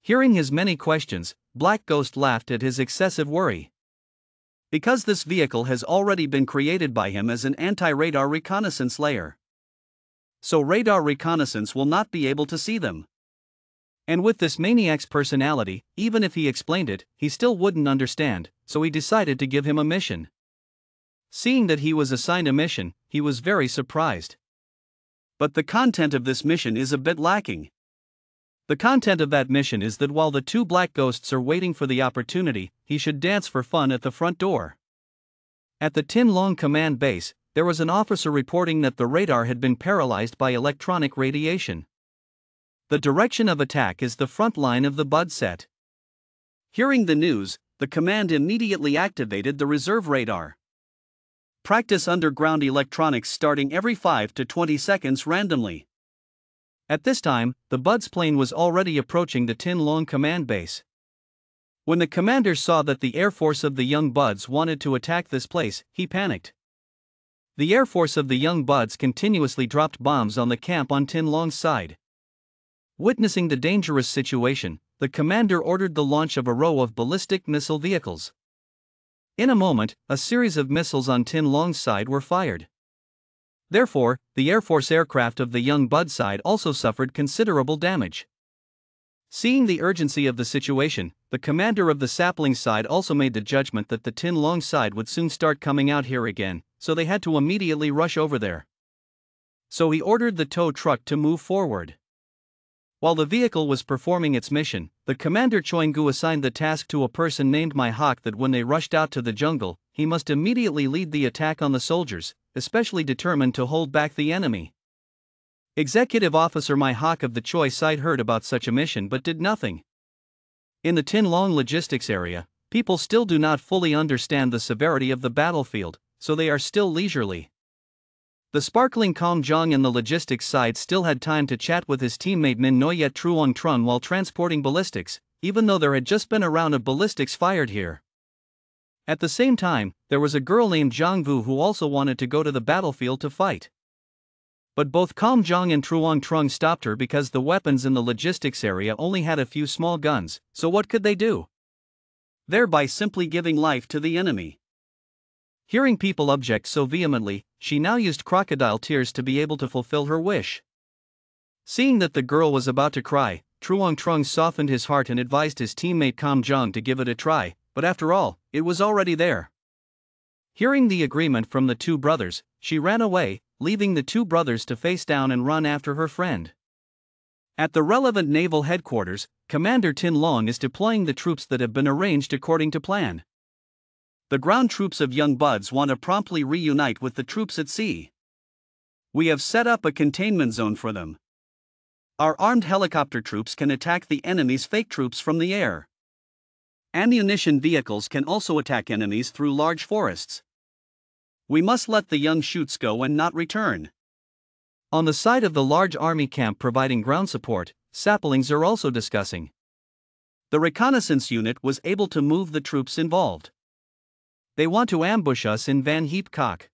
Hearing his many questions, Black Ghost laughed at his excessive worry. Because this vehicle has already been created by him as an anti-radar reconnaissance layer. So radar reconnaissance will not be able to see them. And with this maniac's personality, even if he explained it, he still wouldn't understand, so he decided to give him a mission. Seeing that he was assigned a mission, he was very surprised. But the content of this mission is a bit lacking. The content of that mission is that while the two Black Ghosts are waiting for the opportunity, he should dance for fun at the front door. At the Tin Long command base, there was an officer reporting that the radar had been paralyzed by electronic radiation. The direction of attack is the front line of the Bud set. Hearing the news, the command immediately activated the reserve radar. Practice underground electronics starting every 5 to 20 seconds randomly. At this time, the Bud's plane was already approaching the Tin Long command base. When the commander saw that the Air Force of the young Buds wanted to attack this place, he panicked. The Air Force of the young Buds continuously dropped bombs on the camp on Tin Long's side. Witnessing the dangerous situation, the commander ordered the launch of a row of ballistic missile vehicles. In a moment, a series of missiles on Tin Long's side were fired. Therefore, the Air Force aircraft of the young Bud side also suffered considerable damage. Seeing the urgency of the situation, the commander of the sapling side also made the judgment that the Tin Long side would soon start coming out here again, so they had to immediately rush over there. So he ordered the tow truck to move forward. While the vehicle was performing its mission, the commander Choingu assigned the task to a person named My Hawk that when they rushed out to the jungle, he must immediately lead the attack on the soldiers, especially determined to hold back the enemy. Executive Officer My Hawk of the Choi side heard about such a mission but did nothing. In the Tin Long logistics area, people still do not fully understand the severity of the battlefield, so they are still leisurely. The sparkling Kong Jong in the logistics side still had time to chat with his teammate Min Noyet Truong Trun while transporting ballistics, even though there had just been a round of ballistics fired here. At the same time, there was a girl named Zhang Vu who also wanted to go to the battlefield to fight. But both Kong Jong and Truong Trung stopped her because the weapons in the logistics area only had a few small guns, so what could they do? Thereby simply giving life to the enemy. Hearing people object so vehemently, she now used crocodile tears to be able to fulfill her wish. Seeing that the girl was about to cry, Truong Trung softened his heart and advised his teammate Kong Jong to give it a try, but after all, it was already there. Hearing the agreement from the two brothers, she ran away, leaving the two brothers to face down and run after her friend. At the relevant naval headquarters, Commander Tin Long is deploying the troops that have been arranged according to plan. The ground troops of Young Buds want to promptly reunite with the troops at sea. We have set up a containment zone for them. Our armed helicopter troops can attack the enemy's fake troops from the air. Ammunition vehicles can also attack enemies through large forests. We must let the young shoots go and not return. On the side of the large army camp providing ground support, saplings are also discussing. The reconnaissance unit was able to move the troops involved. They want to ambush us in Van Heap Kok.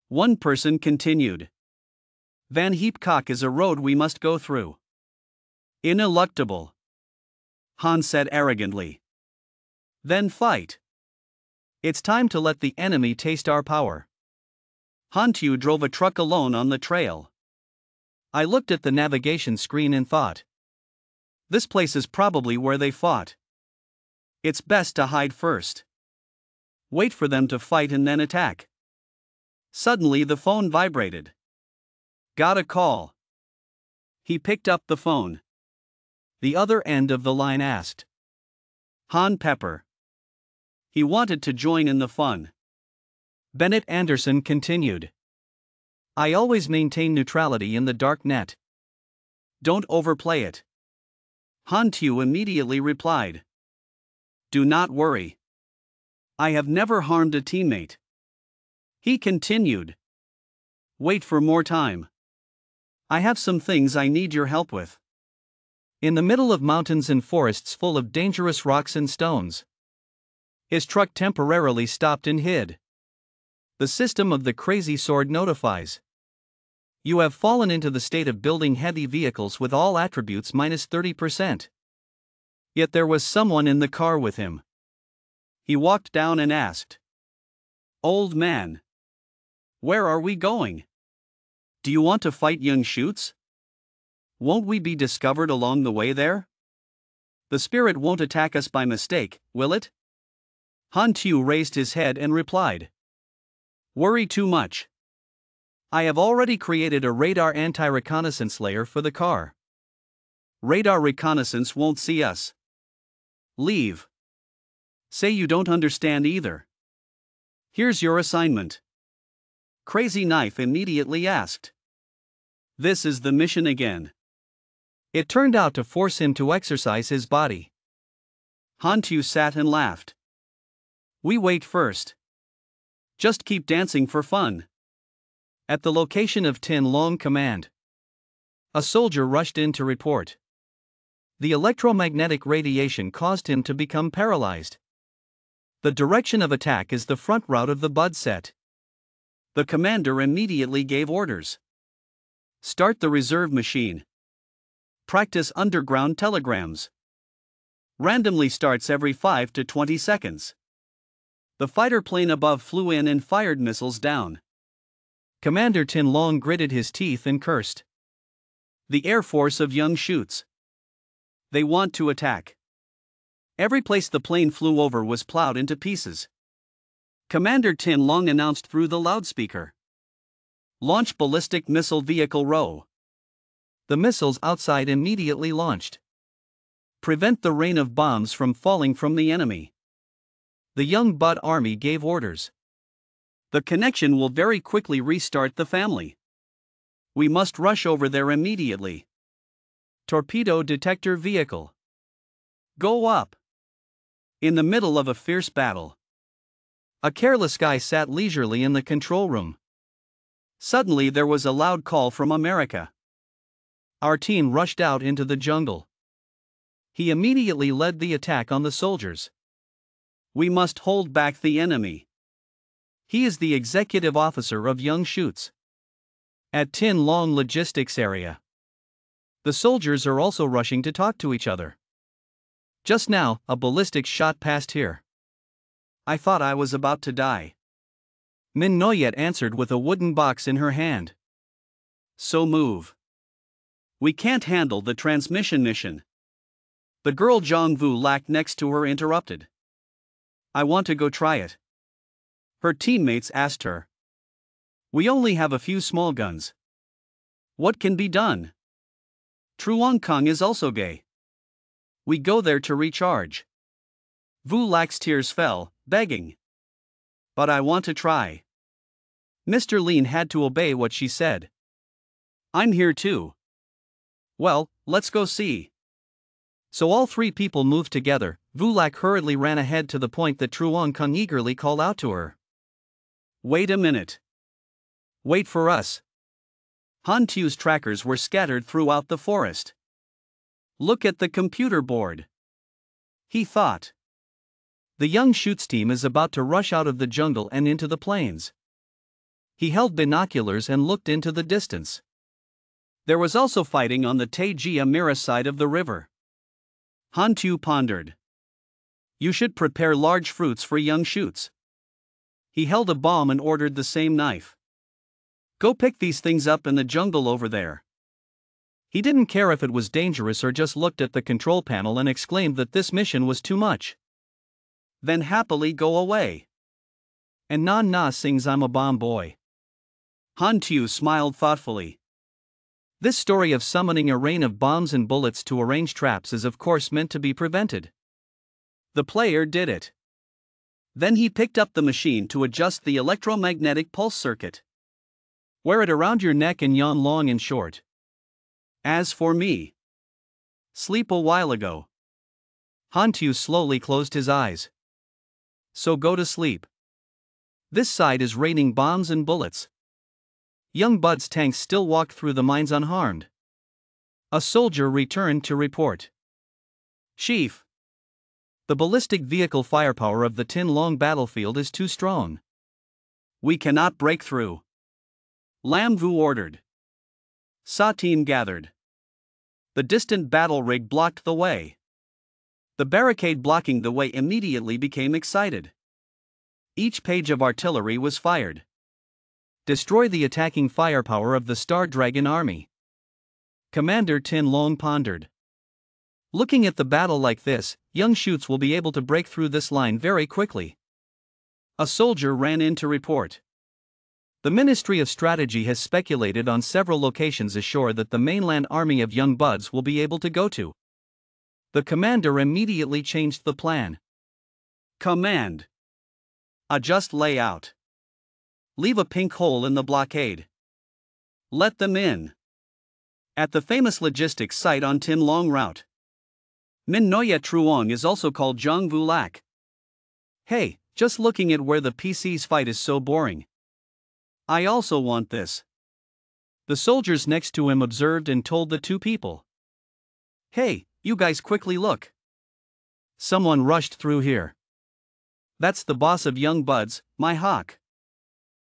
One person continued. Van Heap Kok is a road we must go through. Ineluctable. Han said arrogantly. Then fight. It's time to let the enemy taste our power. Han Tu drove a truck alone on the trail. I looked at the navigation screen and thought. This place is probably where they fought. It's best to hide first. Wait for them to fight and then attack. Suddenly the phone vibrated. Got a call. He picked up the phone. The other end of the line asked. Han Pepper. He wanted to join in the fun. Bennett Anderson continued. I always maintain neutrality in the dark net. Don't overplay it. Han Tu immediately replied. Do not worry. I have never harmed a teammate. He continued. Wait for more time. I have some things I need your help with. In the middle of mountains and forests full of dangerous rocks and stones. His truck temporarily stopped and hid. The system of the crazy sword notifies. You have fallen into the state of building heavy vehicles with all attributes minus 30%. Yet there was someone in the car with him. He walked down and asked. Old man. Where are we going? Do you want to fight young shoots? Won't we be discovered along the way there? The spirit won't attack us by mistake, will it? Han Tu raised his head and replied. Worry too much. I have already created a radar anti-reconnaissance layer for the car. Radar reconnaissance won't see us. Leave. Say you don't understand either. Here's your assignment. Crazy Knife immediately asked. This is the mission again. It turned out to force him to exercise his body. Han Tu sat and laughed. We wait first. Just keep dancing for fun. At the location of Tin Long Command, a soldier rushed in to report. The electromagnetic radiation caused him to become paralyzed. The direction of attack is the front route of the Bud set. The commander immediately gave orders. Start the reserve machine. Practice underground telegrams. Randomly starts every 5 to 20 seconds. The fighter plane above flew in and fired missiles down. Commander Tin Long gritted his teeth and cursed. The Air Force of Young Shoots. They want to attack. Every place the plane flew over was plowed into pieces. Commander Tin Long announced through the loudspeaker. Launch ballistic missile vehicle row. The missiles outside immediately launched. Prevent the rain of bombs from falling from the enemy. The young Bud army gave orders. The connection will very quickly restart the family. We must rush over there immediately. Torpedo detector vehicle. Go up. In the middle of a fierce battle. A careless guy sat leisurely in the control room. Suddenly there was a loud call from America. Our team rushed out into the jungle. He immediately led the attack on the soldiers. We must hold back the enemy. He is the executive officer of Young Shoots. At Tin Long Logistics Area. The soldiers are also rushing to talk to each other. Just now, a ballistic shot passed here. I thought I was about to die. Min Noyet answered with a wooden box in her hand. So move. We can't handle the transmission mission. The girl Zhang Vu Lak next to her interrupted. I want to go try it. Her teammates asked her. We only have a few small guns. What can be done? Truong Kong is also gay. We go there to recharge. Vu Lak's tears fell, begging. But I want to try. Mr. Lean had to obey what she said. I'm here too. Well, let's go see. So all three people moved together. Vu Lak hurriedly ran ahead to the point that Truong Kong eagerly called out to her. Wait a minute. Wait for us. Han Tu's trackers were scattered throughout the forest. Look at the computer board. He thought. The Young Shoots team is about to rush out of the jungle and into the plains. He held binoculars and looked into the distance. There was also fighting on the Taiji Amira side of the river. Han Tu pondered. You should prepare large fruits for Young Shoots. He held a bomb and ordered the same knife. Go pick these things up in the jungle over there. He didn't care if it was dangerous or just looked at the control panel and exclaimed that this mission was too much. Then happily go away. And Nan Na sings I'm a bomb boy. Han Tu smiled thoughtfully. This story of summoning a rain of bombs and bullets to arrange traps is of course meant to be prevented. The player did it. Then he picked up the machine to adjust the electromagnetic pulse circuit. Wear it around your neck and yawn long and short. As for me, sleep a while ago. Han Tu slowly closed his eyes. So go to sleep. This side is raining bombs and bullets. Young Bud's tanks still walked through the mines unharmed. A soldier returned to report. Chief, the ballistic vehicle firepower of the Tin Long battlefield is too strong. We cannot break through. Lam Vu ordered. Sa team gathered. The distant battle rig blocked the way. The barricade blocking the way immediately became excited. Each page of artillery was fired. Destroy the attacking firepower of the Star Dragon army. Commander Tin Long pondered. Looking at the battle like this, Young Shoots will be able to break through this line very quickly. A soldier ran in to report. The Ministry of Strategy has speculated on several locations ashore that the mainland army of Young Buds will be able to go to. The commander immediately changed the plan. Command. Adjust layout. Leave a pink hole in the blockade. Let them in. At the famous logistics site on Tin Long Route. Min Noya Truong is also called Zhang Vu Lak. Hey, just looking at where the PCs fight is so boring. I also want this. The soldiers next to him observed and told the two people. Hey, you guys quickly look. Someone rushed through here. That's the boss of Young Buds, my hawk.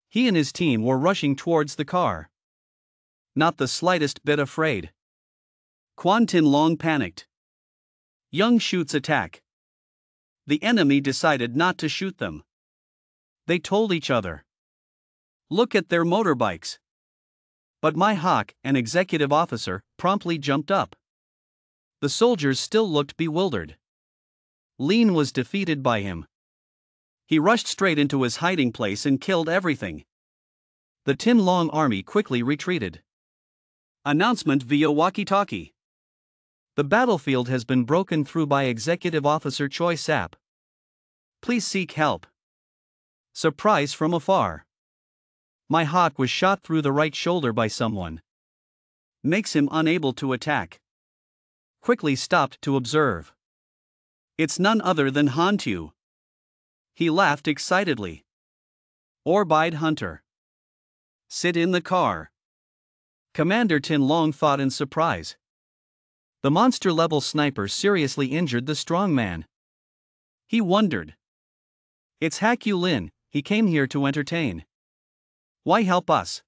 He and his team were rushing towards the car. Not the slightest bit afraid. Quan Tin Long panicked. Young Shoots attack. The enemy decided not to shoot them. They told each other. Look at their motorbikes. But my hawk, an executive officer, promptly jumped up. The soldiers still looked bewildered. Lin was defeated by him. He rushed straight into his hiding place and killed everything. The Tin Long army quickly retreated. Announcement via walkie-talkie. The battlefield has been broken through by Executive Officer Choi Sap. Please seek help. Surprise from afar. My hawk was shot through the right shoulder by someone. Makes him unable to attack. Quickly stopped to observe. It's none other than Han Tu. He laughed excitedly. Orbide Hunter. Sit in the car. Commander Tin Long thought in surprise. The monster-level sniper seriously injured the strong man. He wondered. It's Hak Yu Lin, he came here to entertain. Why help us?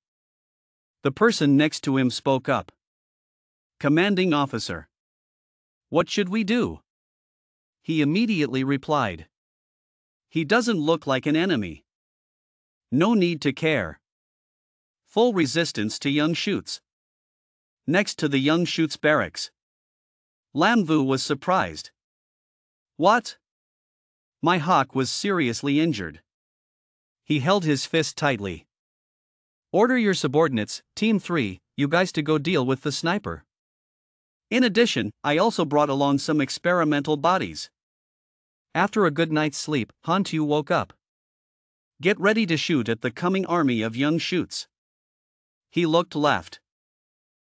The person next to him spoke up. Commanding officer. What should we do? He immediately replied. He doesn't look like an enemy. No need to care. Full resistance to young shoots. Next to the young shoots barracks. Lam Vu was surprised. What? My hawk was seriously injured. He held his fist tightly. Order your subordinates, Team 3, you guys to go deal with the sniper. In addition, I also brought along some experimental bodies. After a good night's sleep, Han Tu woke up. Get ready to shoot at the coming army of young shoots. He looked left.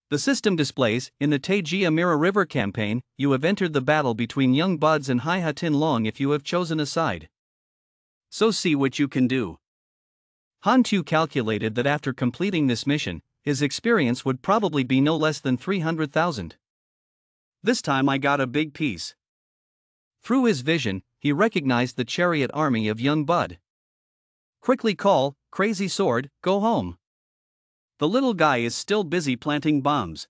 The system displays, in the Taiji Amira River campaign, you have entered the battle between young buds and Hai Ha Tin Long if you have chosen a side. So see what you can do. Han Tu calculated that after completing this mission, his experience would probably be no less than 300,000. This time I got a big piece. Through his vision, he recognized the chariot army of young Bud. Quickly call, Crazy Sword, go home. The little guy is still busy planting bombs.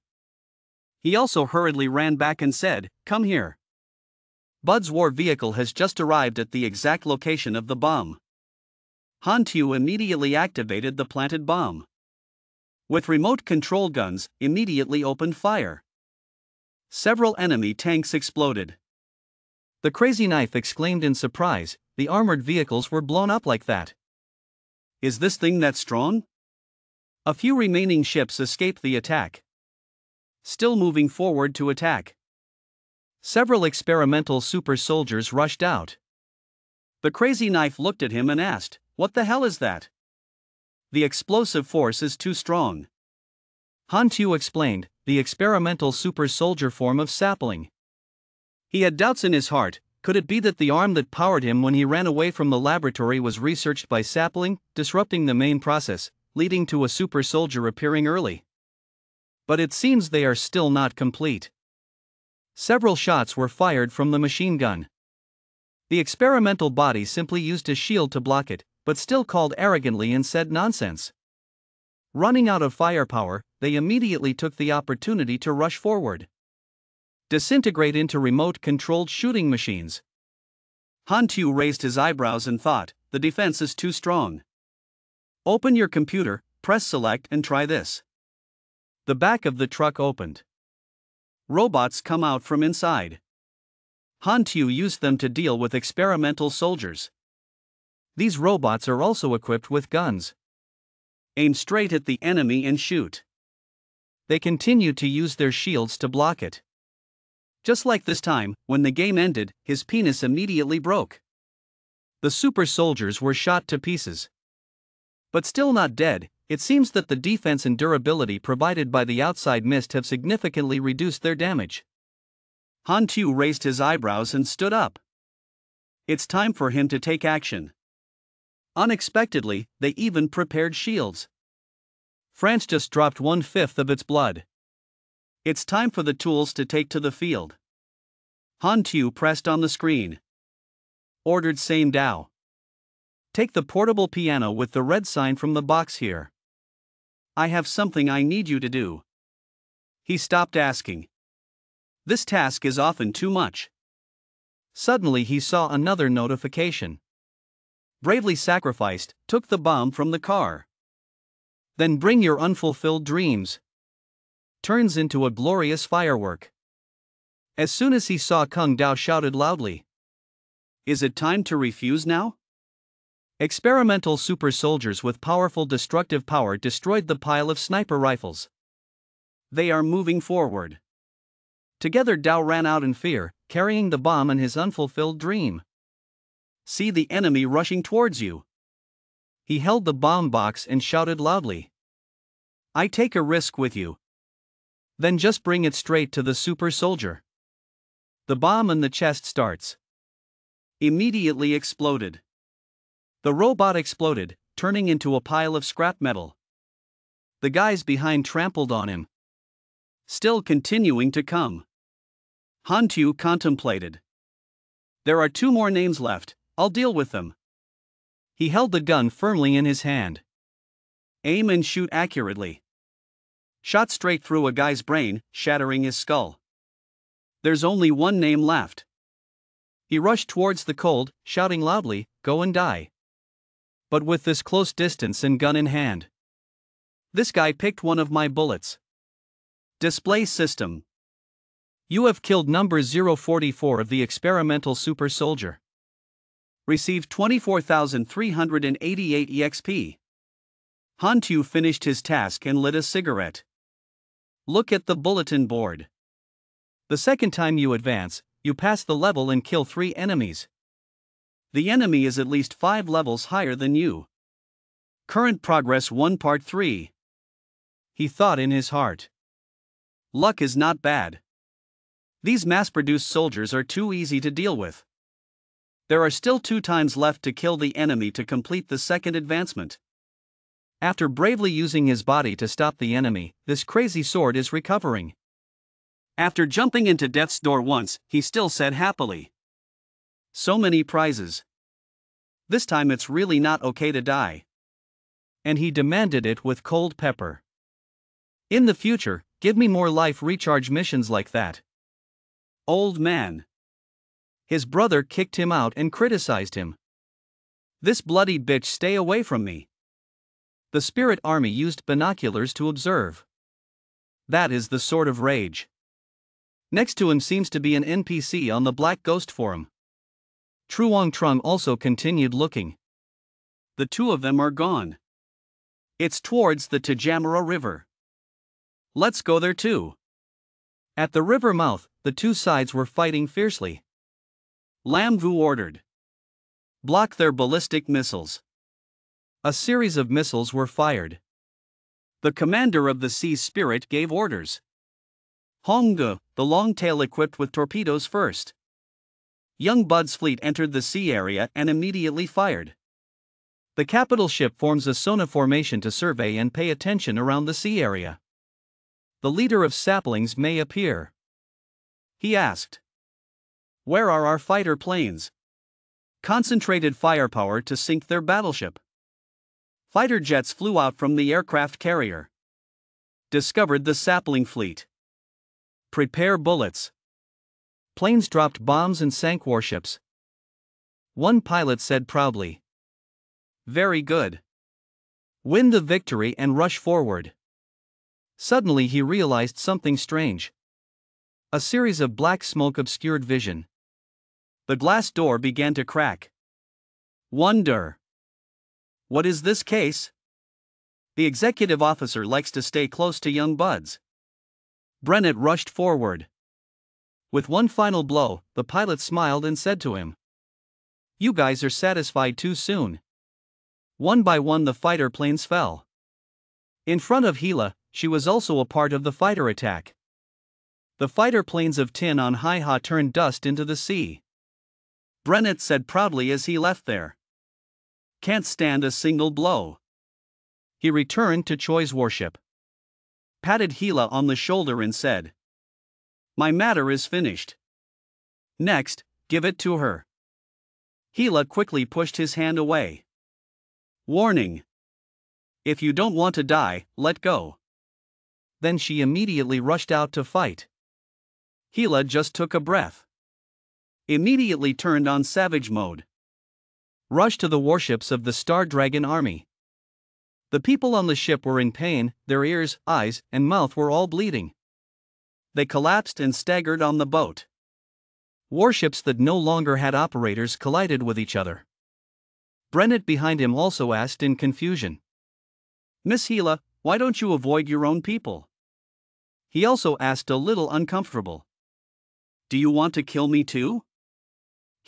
He also hurriedly ran back and said, come here. Bud's war vehicle has just arrived at the exact location of the bomb. Han Tu immediately activated the planted bomb. With remote control guns, immediately opened fire. Several enemy tanks exploded. The crazy knife exclaimed in surprise, the armored vehicles were blown up like that. Is this thing that strong? A few remaining ships escaped the attack. Still moving forward to attack. Several experimental super soldiers rushed out. The crazy knife looked at him and asked, what the hell is that? The explosive force is too strong. Han Tu explained, the experimental super soldier form of sapling. He had doubts in his heart, could it be that the arm that powered him when he ran away from the laboratory was researched by sapling, disrupting the main process, leading to a super soldier appearing early? But it seems they are still not complete. Several shots were fired from the machine gun. The experimental body simply used a shield to block it, but still called arrogantly and said nonsense. Running out of firepower, they immediately took the opportunity to rush forward. Disintegrate into remote-controlled shooting machines. Han Tu raised his eyebrows and thought, the defense is too strong. Open your computer, press select and try this. The back of the truck opened. Robots come out from inside. Han Tu used them to deal with experimental soldiers. These robots are also equipped with guns. Aim straight at the enemy and shoot. They continue to use their shields to block it. Just like this time, when the game ended, his penis immediately broke. The super soldiers were shot to pieces. But still not dead, it seems that the defense and durability provided by the outside mist have significantly reduced their damage. Han Tu raised his eyebrows and stood up. It's time for him to take action. Unexpectedly, they even prepared shields. France just dropped 1/5 of its blood. It's time for the tools to take to the field. Han Tu pressed on the screen. Ordered Same Dao. Take the portable piano with the red sign from the box here. I have something I need you to do. He stopped asking. This task is often too much. Suddenly he saw another notification. Bravely sacrificed, took the bomb from the car. Then bring your unfulfilled dreams. Turns into a glorious firework. As soon as he saw Kung Dao shouted loudly. Is it time to refuse now? Experimental super soldiers with powerful destructive power destroyed the pile of sniper rifles. They are moving forward. Together Dao ran out in fear, carrying the bomb and his unfulfilled dream. See the enemy rushing towards you. He held the bomb box and shouted loudly. I take a risk with you. Then just bring it straight to the super soldier. The bomb in the chest starts. Immediately exploded. The robot exploded, turning into a pile of scrap metal. The guys behind trampled on him. Still continuing to come. Hantu contemplated. There are 2 more names left, I'll deal with them. He held the gun firmly in his hand. Aim and shoot accurately. Shot straight through a guy's brain, shattering his skull. There's only 1 name left. He rushed towards the cold, shouting loudly, "Go and die." But with this close distance and gun in hand. This guy picked one of my bullets. Display system. You have killed number 044 of the experimental super soldier. Received 24,388 EXP. Hantu finished his task and lit a cigarette. Look at the bulletin board. The second time you advance, you pass the level and kill 3 enemies. The enemy is at least 5 levels higher than you. Current progress 1 part 3. He thought in his heart. Luck is not bad. These mass-produced soldiers are too easy to deal with. There are still 2 times left to kill the enemy to complete the second advancement. After bravely using his body to stop the enemy, this crazy sword is recovering. After jumping into death's door once, he still said happily. So many prizes. This time it's really not okay to die. And he demanded it with cold pepper. In the future, give me more life recharge missions like that. Old man. His brother kicked him out and criticized him. This bloody bitch, stay away from me. The spirit army used binoculars to observe. That is the sort of rage. Next to him seems to be an NPC on the Black Ghost forum. Truong Trung also continued looking. The 2 of them are gone. It's towards the Tajamara River. Let's go there too. At the river mouth, the 2 sides were fighting fiercely. Lam Vu ordered. Block their ballistic missiles. A series of missiles were fired. The commander of the Sea Spirit gave orders. Hongge, the long tail equipped with torpedoes first. Young Bud's fleet entered the sea area and immediately fired. The capital ship forms a Sona formation to survey and pay attention around the sea area. The leader of saplings may appear. He asked. Where are our fighter planes? Concentrated firepower to sink their battleship. Fighter jets flew out from the aircraft carrier. Discovered the sapling fleet. Prepare bullets. Planes dropped bombs and sank warships. One pilot said proudly. Very good. Win the victory and rush forward. Suddenly he realized something strange. A series of black smoke obscured vision. The glass door began to crack. Wonder. What is this case? The executive officer likes to stay close to young buds. Brennet rushed forward. With one final blow, the pilot smiled and said to him, "You guys are satisfied too soon." One by one the fighter planes fell. In front of Gila, she was also a part of the fighter attack. The fighter planes of Tin on Haiha turned dust into the sea. Brennet said proudly as he left there. Can't stand a single blow. He returned to Choi's warship. Patted Gila on the shoulder and said, "My matter is finished. Next, give it to her." Gila quickly pushed his hand away. Warning. If you don't want to die, let go. Then she immediately rushed out to fight. Gila just took a breath. Immediately turned on savage mode. Rushed to the warships of the Star Dragon army. The people on the ship were in pain, their ears, eyes, and mouth were all bleeding. they collapsed and staggered on the boat. Warships that no longer had operators collided with each other. Brennet behind him also asked in confusion. Miss Gila, why don't you avoid your own people? He also asked a little uncomfortable. Do you want to kill me too?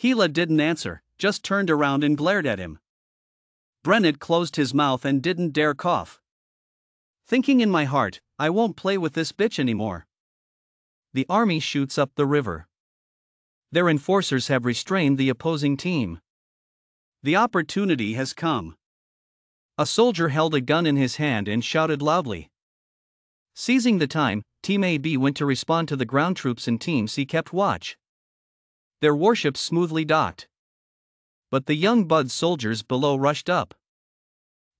Gila didn't answer, just turned around and glared at him. Brennet closed his mouth and didn't dare cough. Thinking in my heart, I won't play with this bitch anymore. The army shoots up the river. Their enforcers have restrained the opposing team. The opportunity has come. A soldier held a gun in his hand and shouted loudly. Seizing the time, Team AB went to respond to the ground troops and Team C kept watch. Their warships smoothly docked. But the young Bud soldiers below rushed up.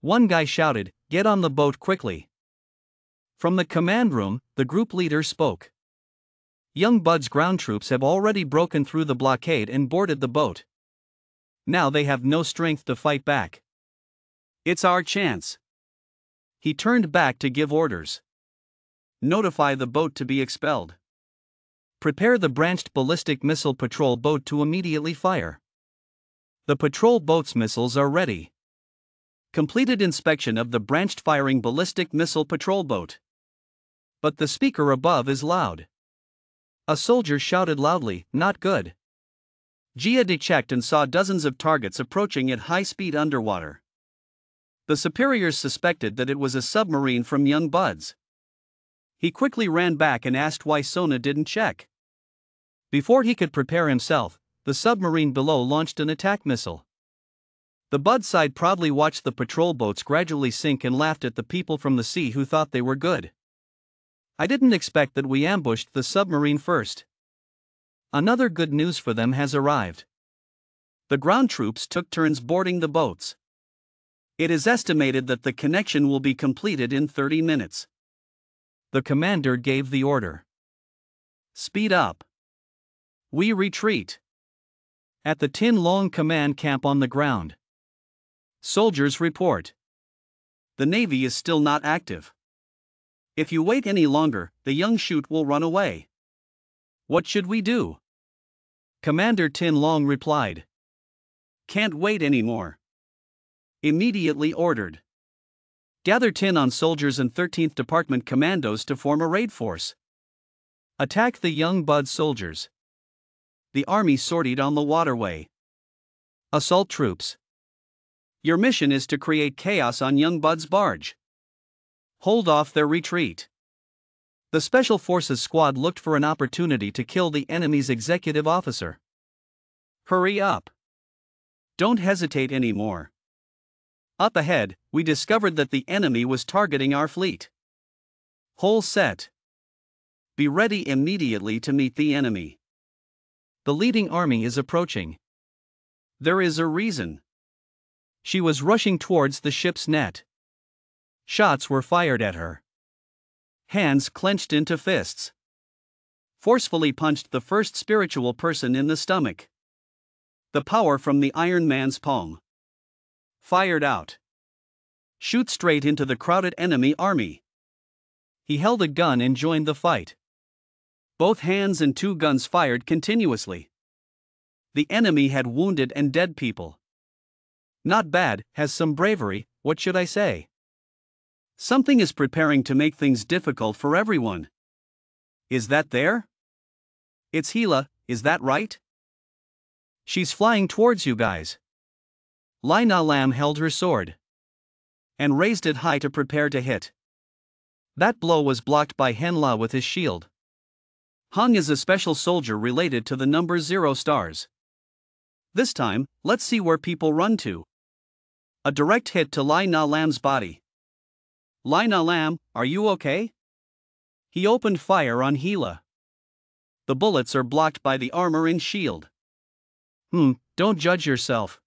One guy shouted, "Get on the boat quickly." From the command room, the group leader spoke. Young Bud's ground troops have already broken through the blockade and boarded the boat. Now they have no strength to fight back. It's our chance. He turned back to give orders. Notify the boat to be expelled. Prepare the branched ballistic missile patrol boat to immediately fire. The patrol boat's missiles are ready. Completed inspection of the branched firing ballistic missile patrol boat. But the speaker above is loud. A soldier shouted loudly, "Not good." Gia checked and saw dozens of targets approaching at high speed underwater. The superiors suspected that it was a submarine from young Bud's. He quickly ran back and asked why Sona didn't check. Before he could prepare himself, the submarine below launched an attack missile. The Bud side proudly watched the patrol boats gradually sink and laughed at the people from the sea who thought they were good. I didn't expect that we ambushed the submarine first. Another good news for them has arrived. The ground troops took turns boarding the boats. It is estimated that the connection will be completed in 30 minutes. The commander gave the order. Speed up. We retreat. At the Tin Long command camp on the ground. Soldiers report. The Navy is still not active. If you wait any longer, the young shoot will run away. What should we do? Commander Tin Long replied. Can't wait anymore. Immediately ordered. Gather Tin on soldiers and 13th Department commandos to form a raid force. Attack the young Bud soldiers. The army sortied on the waterway. Assault troops. Your mission is to create chaos on young Bud's barge. Hold off their retreat. The Special Forces squad looked for an opportunity to kill the enemy's executive officer. Hurry up. Don't hesitate anymore. Up ahead, we discovered that the enemy was targeting our fleet. Whole set. Be ready immediately to meet the enemy. The leading army is approaching. There is a reason. She was rushing towards the ship's net. Shots were fired at her. Hands clenched into fists. Forcefully punched the first spiritual person in the stomach. The power from the Iron Man's palm. Fired out. Shoot straight into the crowded enemy army. He held a gun and joined the fight. Both hands and 2 guns fired continuously. The enemy had wounded and dead people. Not bad, has some bravery, what should I say? Something is preparing to make things difficult for everyone. Is that there? It's Gila, is that right? She's flying towards you guys. Lai Na Lam held her sword and raised it high to prepare to hit. That blow was blocked by Henla with his shield. Hung is a special soldier related to the number 0 stars. This time, let's see where people run to. A direct hit to Lai Na Lam's body. Lai Na Lam, are you okay? He opened fire on Gila. The bullets are blocked by the armor and shield. Don't judge yourself.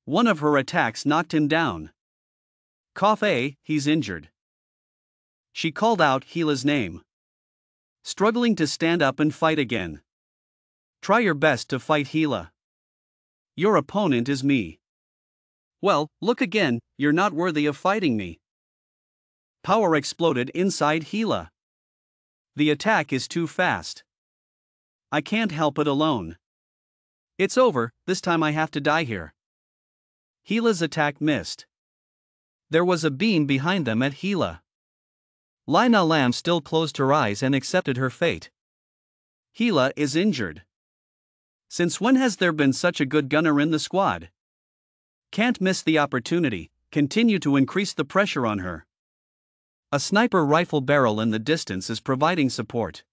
One of her attacks knocked him down. Cough A, he's injured. She called out Gila's name. Struggling to stand up and fight again. Try your best to fight Gila. Your opponent is me. Well, look again, you're not worthy of fighting me. Power exploded inside Gila. The attack is too fast. I can't help it alone. It's over, this time I have to die here. Gila's attack missed. There was a beam behind them at Gila. Lina Lam still closed her eyes and accepted her fate. Gila is injured. Since when has there been such a good gunner in the squad? Can't miss the opportunity, continue to increase the pressure on her. A sniper rifle barrel in the distance is providing support.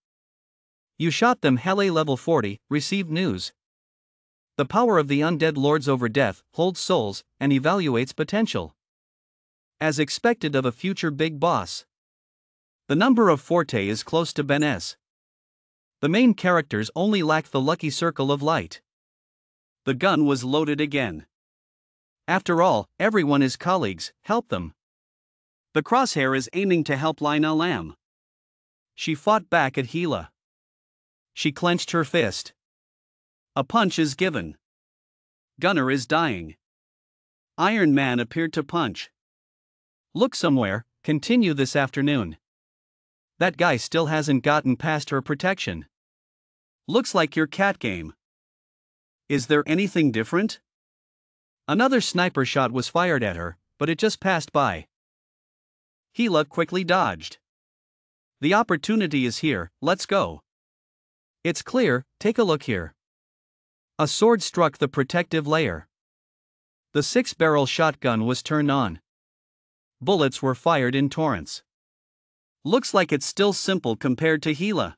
You shot them, Hele level 40, received news. The power of the undead lords over death holds souls and evaluates potential. As expected of a future big boss. The number of Forte is close to Benes. The main characters only lack the lucky circle of light. The gun was loaded again. After all, everyone is colleagues, help them. The crosshair is aiming to help Lina Lam. She fought back at Gila. She clenched her fist. A punch is given. Gunner is dying. Iron Man appeared to punch. Look somewhere, continue this afternoon. That guy still hasn't gotten past her protection. Looks like your cat game. Is there anything different? Another sniper shot was fired at her, but it just passed by. Gila quickly dodged. The opportunity is here, let's go. It's clear, take a look here. A sword struck the protective layer. The 6-barrel shotgun was turned on. Bullets were fired in torrents. Looks like it's still simple compared to Gila.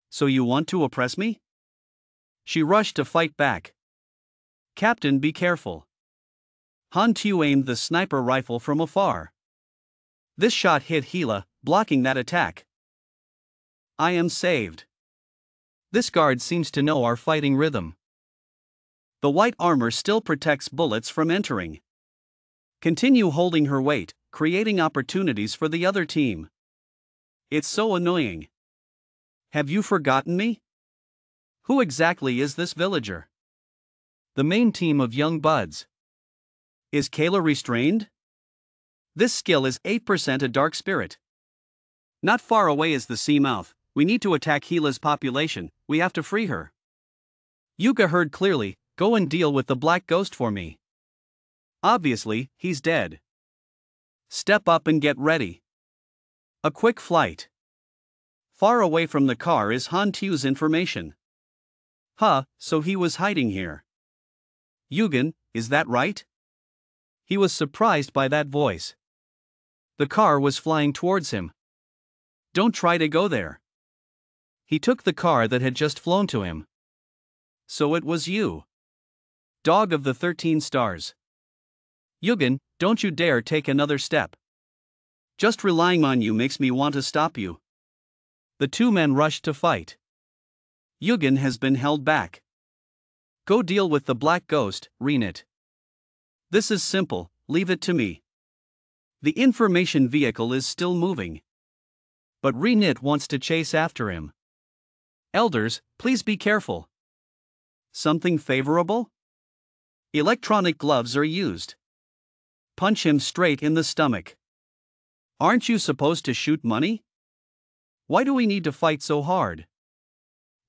So you want to oppress me? She rushed to fight back. Captain, be careful. Han Tu aimed the sniper rifle from afar. This shot hit Gila, blocking that attack. I am saved. This guard seems to know our fighting rhythm. The white armor still protects bullets from entering. Continue holding her weight, creating opportunities for the other team. It's so annoying. Have you forgotten me? Who exactly is this villager? The main team of young buds. Is Kayla restrained? This skill is 8% a dark spirit. Not far away is the sea mouth. We need to attack Gila's population, we have to free her. Yuka heard clearly, go and deal with the black ghost for me. Obviously, he's dead. Step up and get ready. A quick flight. Far away from the car is Han Tu's information. Huh, so he was hiding here. Yugen, is that right? He was surprised by that voice. The car was flying towards him. Don't try to go there. He took the car that had just flown to him. So it was you. Dog of the 13 stars. Yugen, don't you dare take another step. Just relying on you makes me want to stop you. The two men rushed to fight. Yugen has been held back. Go deal with the black ghost, Renit. This is simple, leave it to me. The information vehicle is still moving. But Renit wants to chase after him. Elders, please be careful. Something favorable? Electronic gloves are used. Punch him straight in the stomach. Aren't you supposed to shoot money? Why do we need to fight so hard?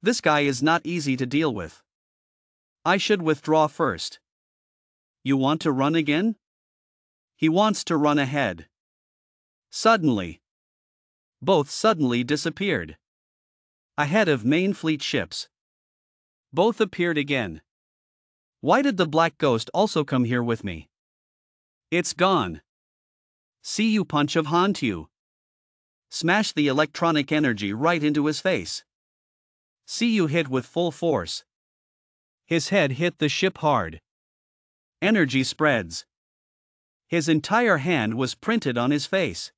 This guy is not easy to deal with. I should withdraw first. You want to run again? He wants to run ahead. Suddenly. Both suddenly disappeared. Ahead of main fleet ships. Both appeared again. Why did the black ghost also come here with me? It's gone. See you punch of Han Tu. Smash the electronic energy right into his face. See you hit with full force. His head hit the ship hard. Energy spreads. His entire hand was printed on his face.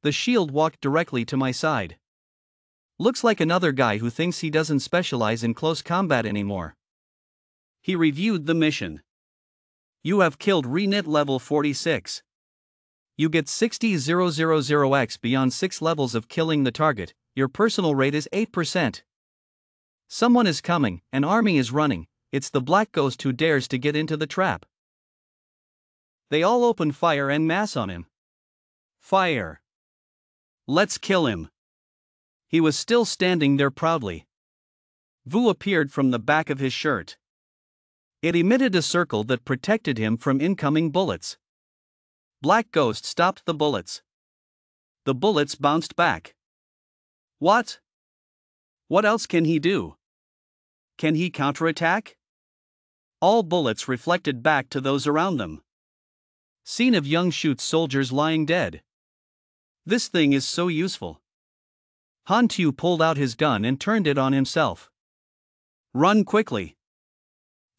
The shield walked directly to my side. Looks like another guy who thinks he doesn't specialize in close combat anymore. He reviewed the mission. You have killed Renit level 46. You get 60,000x beyond 6 levels of killing the target, your personal rate is 8%. Someone is coming, an army is running, it's the black ghost who dares to get into the trap. They all open fire en masse on him. Fire. Let's kill him. He was still standing there proudly. Vu appeared from the back of his shirt. It emitted a circle that protected him from incoming bullets. Black Ghost stopped the bullets. The bullets bounced back. What? What else can he do? Can he counterattack? All bullets reflected back to those around them. Scene of young Shute's soldiers lying dead. This thing is so useful. Han Tu pulled out his gun and turned it on himself. Run quickly.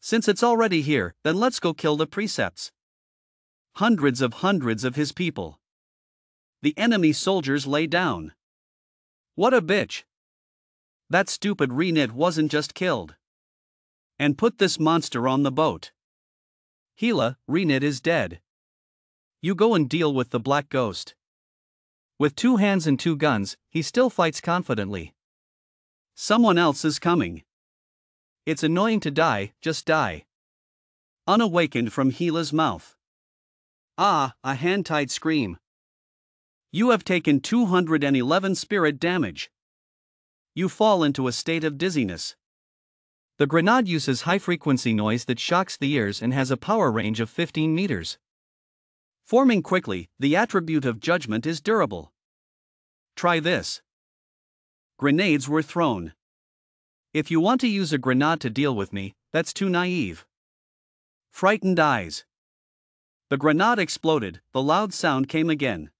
Since it's already here, then let's go kill the precepts. Hundreds of his people. The enemy soldiers lay down. What a bitch. That stupid Renit wasn't just killed. And put this monster on the boat. Gila, Renit is dead. You go and deal with the Black Ghost. With 2 hands and 2 guns, he still fights confidently. Someone else is coming. It's annoying to die, just die. Unawakened from Gila's mouth. Ah, a hand-tied scream. You have taken 211 spirit damage. You fall into a state of dizziness. The grenade uses high-frequency noise that shocks the ears and has a power range of 15 meters. Forming quickly, the attribute of judgment is durable. Try this. Grenades were thrown. If you want to use a grenade to deal with me, that's too naive. Frightened eyes. The grenade exploded, the loud sound came again.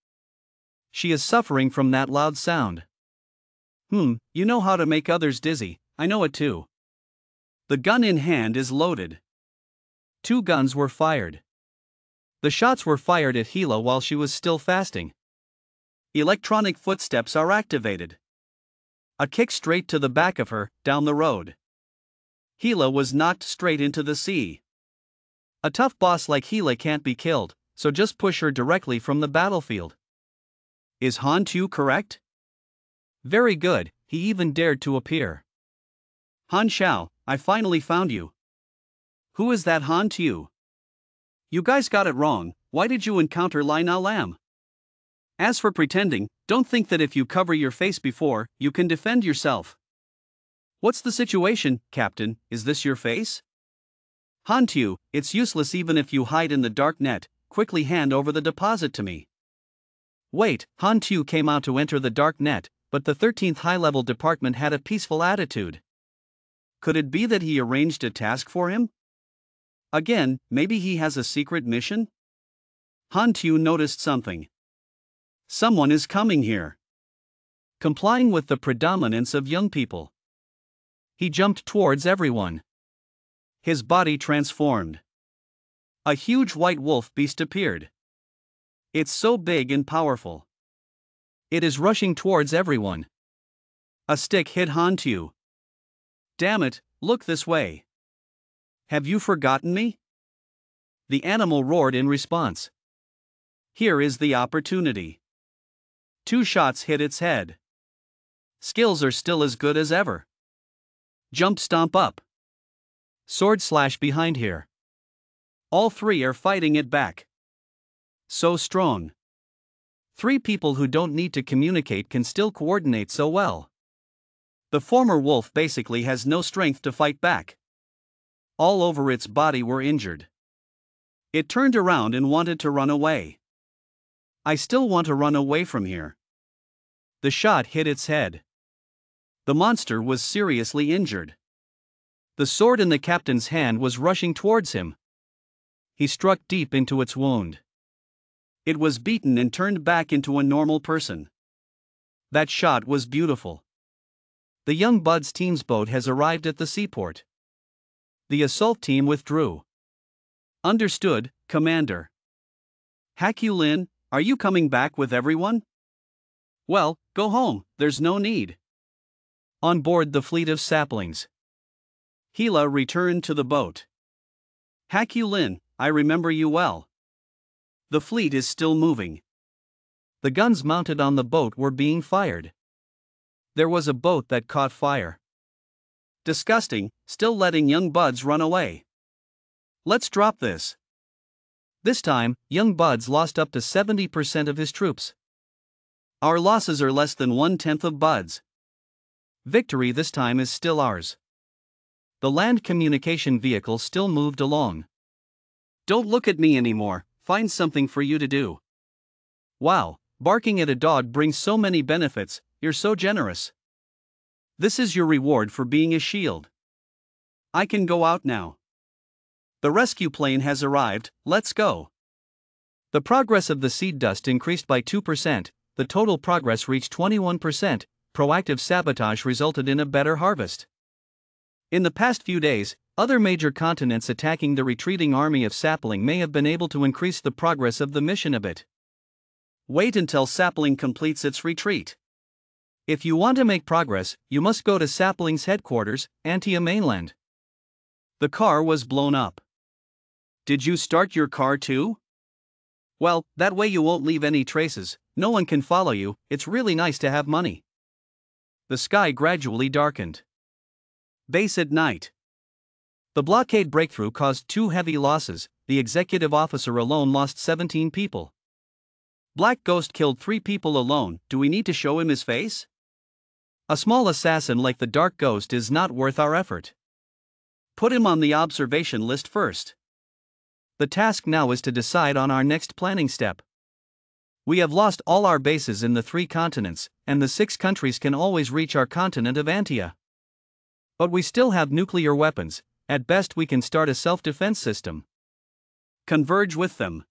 She is suffering from that loud sound. You know how to make others dizzy, I know it too. The gun in hand is loaded. 2 guns were fired. The shots were fired at Gila while she was still fasting. Electronic footsteps are activated. A kick straight to the back of her, down the road. Gila was knocked straight into the sea. A tough boss like Gila can't be killed, so just push her directly from the battlefield. Is Han Tu correct? Very good, he even dared to appear. Han Xiao, I finally found you. Who is that Han Tu? You guys got it wrong, why did you encounter Lai Na Lam? As for pretending, don't think that if you cover your face before, you can defend yourself. What's the situation, Captain, is this your face? Han Tu, it's useless even if you hide in the dark net, quickly hand over the deposit to me. Wait, Han Tu came out to enter the dark net, but the 13th high-level department had a peaceful attitude. Could it be that he arranged a task for him? Again, maybe he has a secret mission? Han Tu noticed something. Someone is coming here. Complying with the predominance of young people. He jumped towards everyone. His body transformed. A huge white wolf beast appeared. It's so big and powerful. It is rushing towards everyone. A stick hit Han Tu. Damn it, look this way. Have you forgotten me? The animal roared in response. Here is the opportunity. 2 shots hit its head. Skills are still as good as ever. Jump stomp up. Sword slash behind here. All 3 are fighting it back. So strong. 3 people who don't need to communicate can still coordinate so well. The former wolf basically has no strength to fight back. All over its body were injured. It turned around and wanted to run away. I still want to run away from here. The shot hit its head. The monster was seriously injured. The sword in the captain's hand was rushing towards him. He struck deep into its wound. It was beaten and turned back into a normal person. That shot was beautiful. The young Bud's team's boat has arrived at the seaport. The assault team withdrew. Understood, Commander. Hakulin, are you coming back with everyone? Well, go home, there's no need. On board the fleet of saplings. Gila returned to the boat. Hakulin, I remember you well. The fleet is still moving. The guns mounted on the boat were being fired. There was a boat that caught fire. Disgusting, still letting young Buds run away. Let's drop this. This time, young Buds lost up to 70% of his troops. Our losses are less than 1/10 of Buds. Victory this time is still ours. The land communication vehicle still moved along. Don't look at me anymore, find something for you to do. Wow, barking at a dog brings so many benefits, you're so generous. This is your reward for being a shield. I can go out now. The rescue plane has arrived, let's go. The progress of the seed dust increased by 2%, the total progress reached 21%, proactive sabotage resulted in a better harvest. In the past few days, other major continents attacking the retreating army of Sapling may have been able to increase the progress of the mission a bit. Wait until Sapling completes its retreat. If you want to make progress, you must go to Sapling's headquarters, Antia mainland. The car was blown up. Did you start your car too? Well, that way you won't leave any traces, no one can follow you, it's really nice to have money. The sky gradually darkened. Base at night. The blockade breakthrough caused 2 heavy losses, the executive officer alone lost 17 people. Black Ghost killed 3 people alone, do we need to show him his face? A small assassin like the Dark Ghost is not worth our effort. Put him on the observation list first. The task now is to decide on our next planning step. We have lost all our bases in the 3 continents, and the 6 countries can always reach our continent of Antia. But we still have nuclear weapons, at best we can start a self-defense system. Converge with them.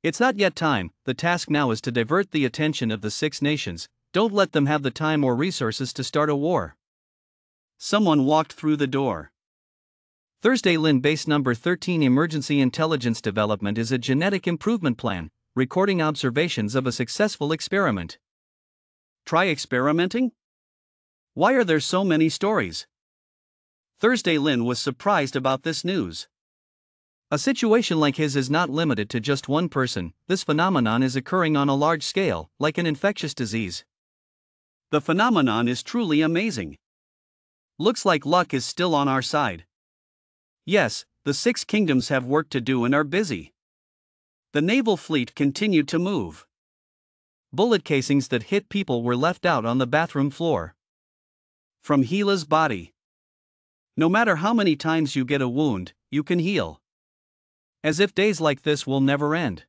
It's not yet time, the task now is to divert the attention of the 6 nations, don't let them have the time or resources to start a war. Someone walked through the door. Thursday Lin Base Number 13 Emergency Intelligence Development is a genetic improvement plan, recording observations of a successful experiment. Try experimenting? Why are there so many stories? Thursday Lin was surprised about this news. A situation like his is not limited to just one person, this phenomenon is occurring on a large scale, like an infectious disease. The phenomenon is truly amazing. Looks like luck is still on our side. Yes, the 6 kingdoms have work to do and are busy. The naval fleet continued to move. Bullet casings that hit people were left out on the bathroom floor. From Gila's body. No matter how many times you get a wound, you can heal. As if days like this will never end.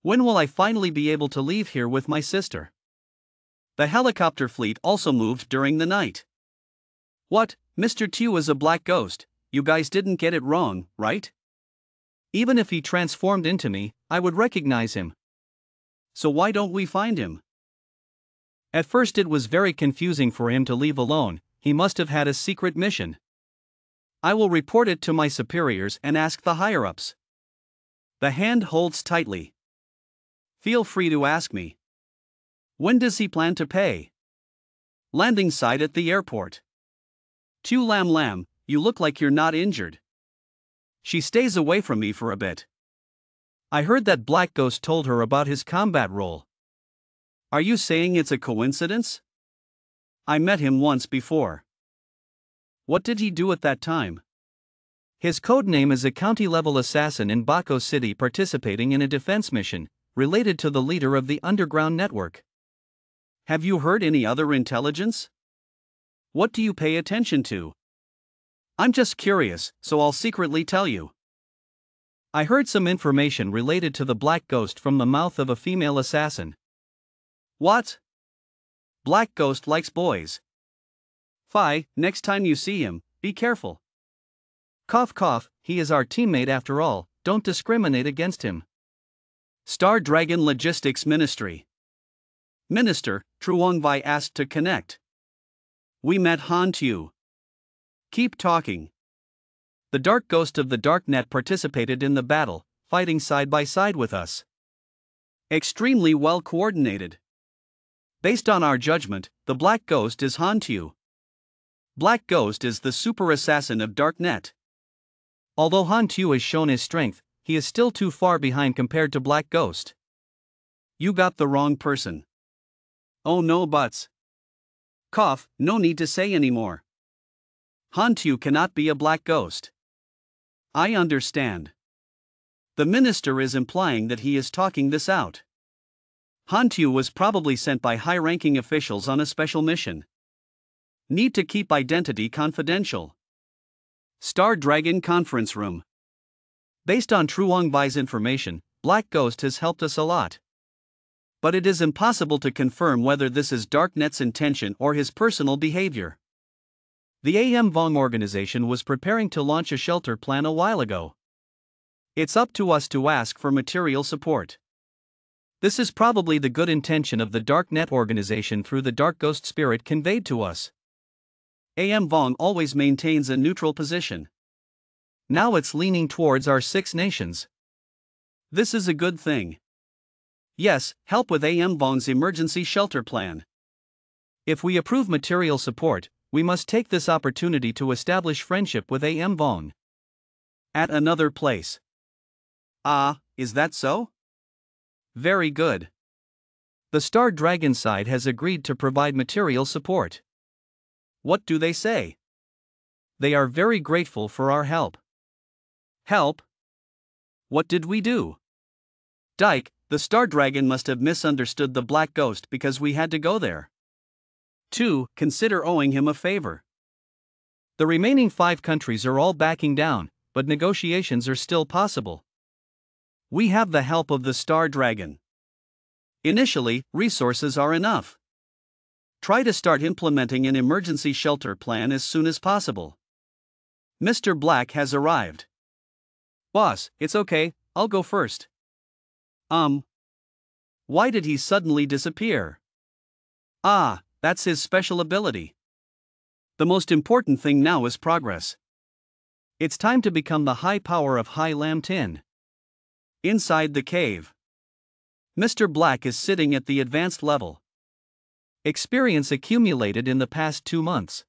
When will I finally be able to leave here with my sister? The helicopter fleet also moved during the night. What, Mr. Tu is a black ghost, you guys didn't get it wrong, right? Even if he transformed into me, I would recognize him. So why don't we find him? At first it was very confusing for him to leave alone, he must have had a secret mission. I will report it to my superiors and ask the higher-ups. The hand holds tightly. Feel free to ask me. When does he plan to pay? Landing site at the airport. Tu Lam Lam, you look like you're not injured. She stays away from me for a bit. I heard that Black Ghost told her about his combat role. Are you saying it's a coincidence? I met him once before. What did he do at that time? His codename is a county-level assassin in Bako City participating in a defense mission, related to the leader of the underground network. Have you heard any other intelligence? What do you pay attention to? I'm just curious, so I'll secretly tell you. I heard some information related to the Black Ghost from the mouth of a female assassin. What? Black Ghost likes boys. Fi, next time you see him, be careful. Cough cough, he is our teammate after all, don't discriminate against him. Star Dragon Logistics Ministry. Minister, Truong Vai asked to connect. We met Han Tu. Keep talking. The Dark Ghost of the Darknet participated in the battle, fighting side by side with us. Extremely well coordinated. Based on our judgment, the Black Ghost is Han Tu. Black Ghost is the super assassin of Darknet. Although Han Tu has shown his strength, he is still too far behind compared to Black Ghost. You got the wrong person. Oh no buts. Cough, no need to say anymore. Han Tu cannot be a Black Ghost. I understand. The minister is implying that he is talking this out. Han Tu was probably sent by high-ranking officials on a special mission. Need to keep identity confidential. Star Dragon Conference Room. Based on Truong Bai's information, Black Ghost has helped us a lot. But it is impossible to confirm whether this is Darknet's intention or his personal behavior. The AM Vong organization was preparing to launch a shelter plan a while ago. It's up to us to ask for material support. This is probably the good intention of the Darknet organization through the Dark Ghost spirit conveyed to us. AM Vong always maintains a neutral position. Now it's leaning towards our 6 nations. This is a good thing. Yes, help with AM Vong's emergency shelter plan. If we approve material support, we must take this opportunity to establish friendship with AM Vong. At another place. Ah, is that so? Very good. The Star Dragon side has agreed to provide material support. What do they say? They are very grateful for our help. Help? What did we do? Dyke, the Star Dragon must have misunderstood the Black Ghost because we had to go there. 2. Consider owing him a favor. The remaining 5 countries are all backing down, but negotiations are still possible. We have the help of the Star Dragon. Initially, resources are enough. Try to start implementing an emergency shelter plan as soon as possible. Mr. Black has arrived. Boss, it's okay, I'll go first. Why did he suddenly disappear? Ah, that's his special ability. The most important thing now is progress. It's time to become the high power of Hai Lam Tin. Inside the cave. Mr. Black is sitting at the advanced level. Experience accumulated in the past 2 months.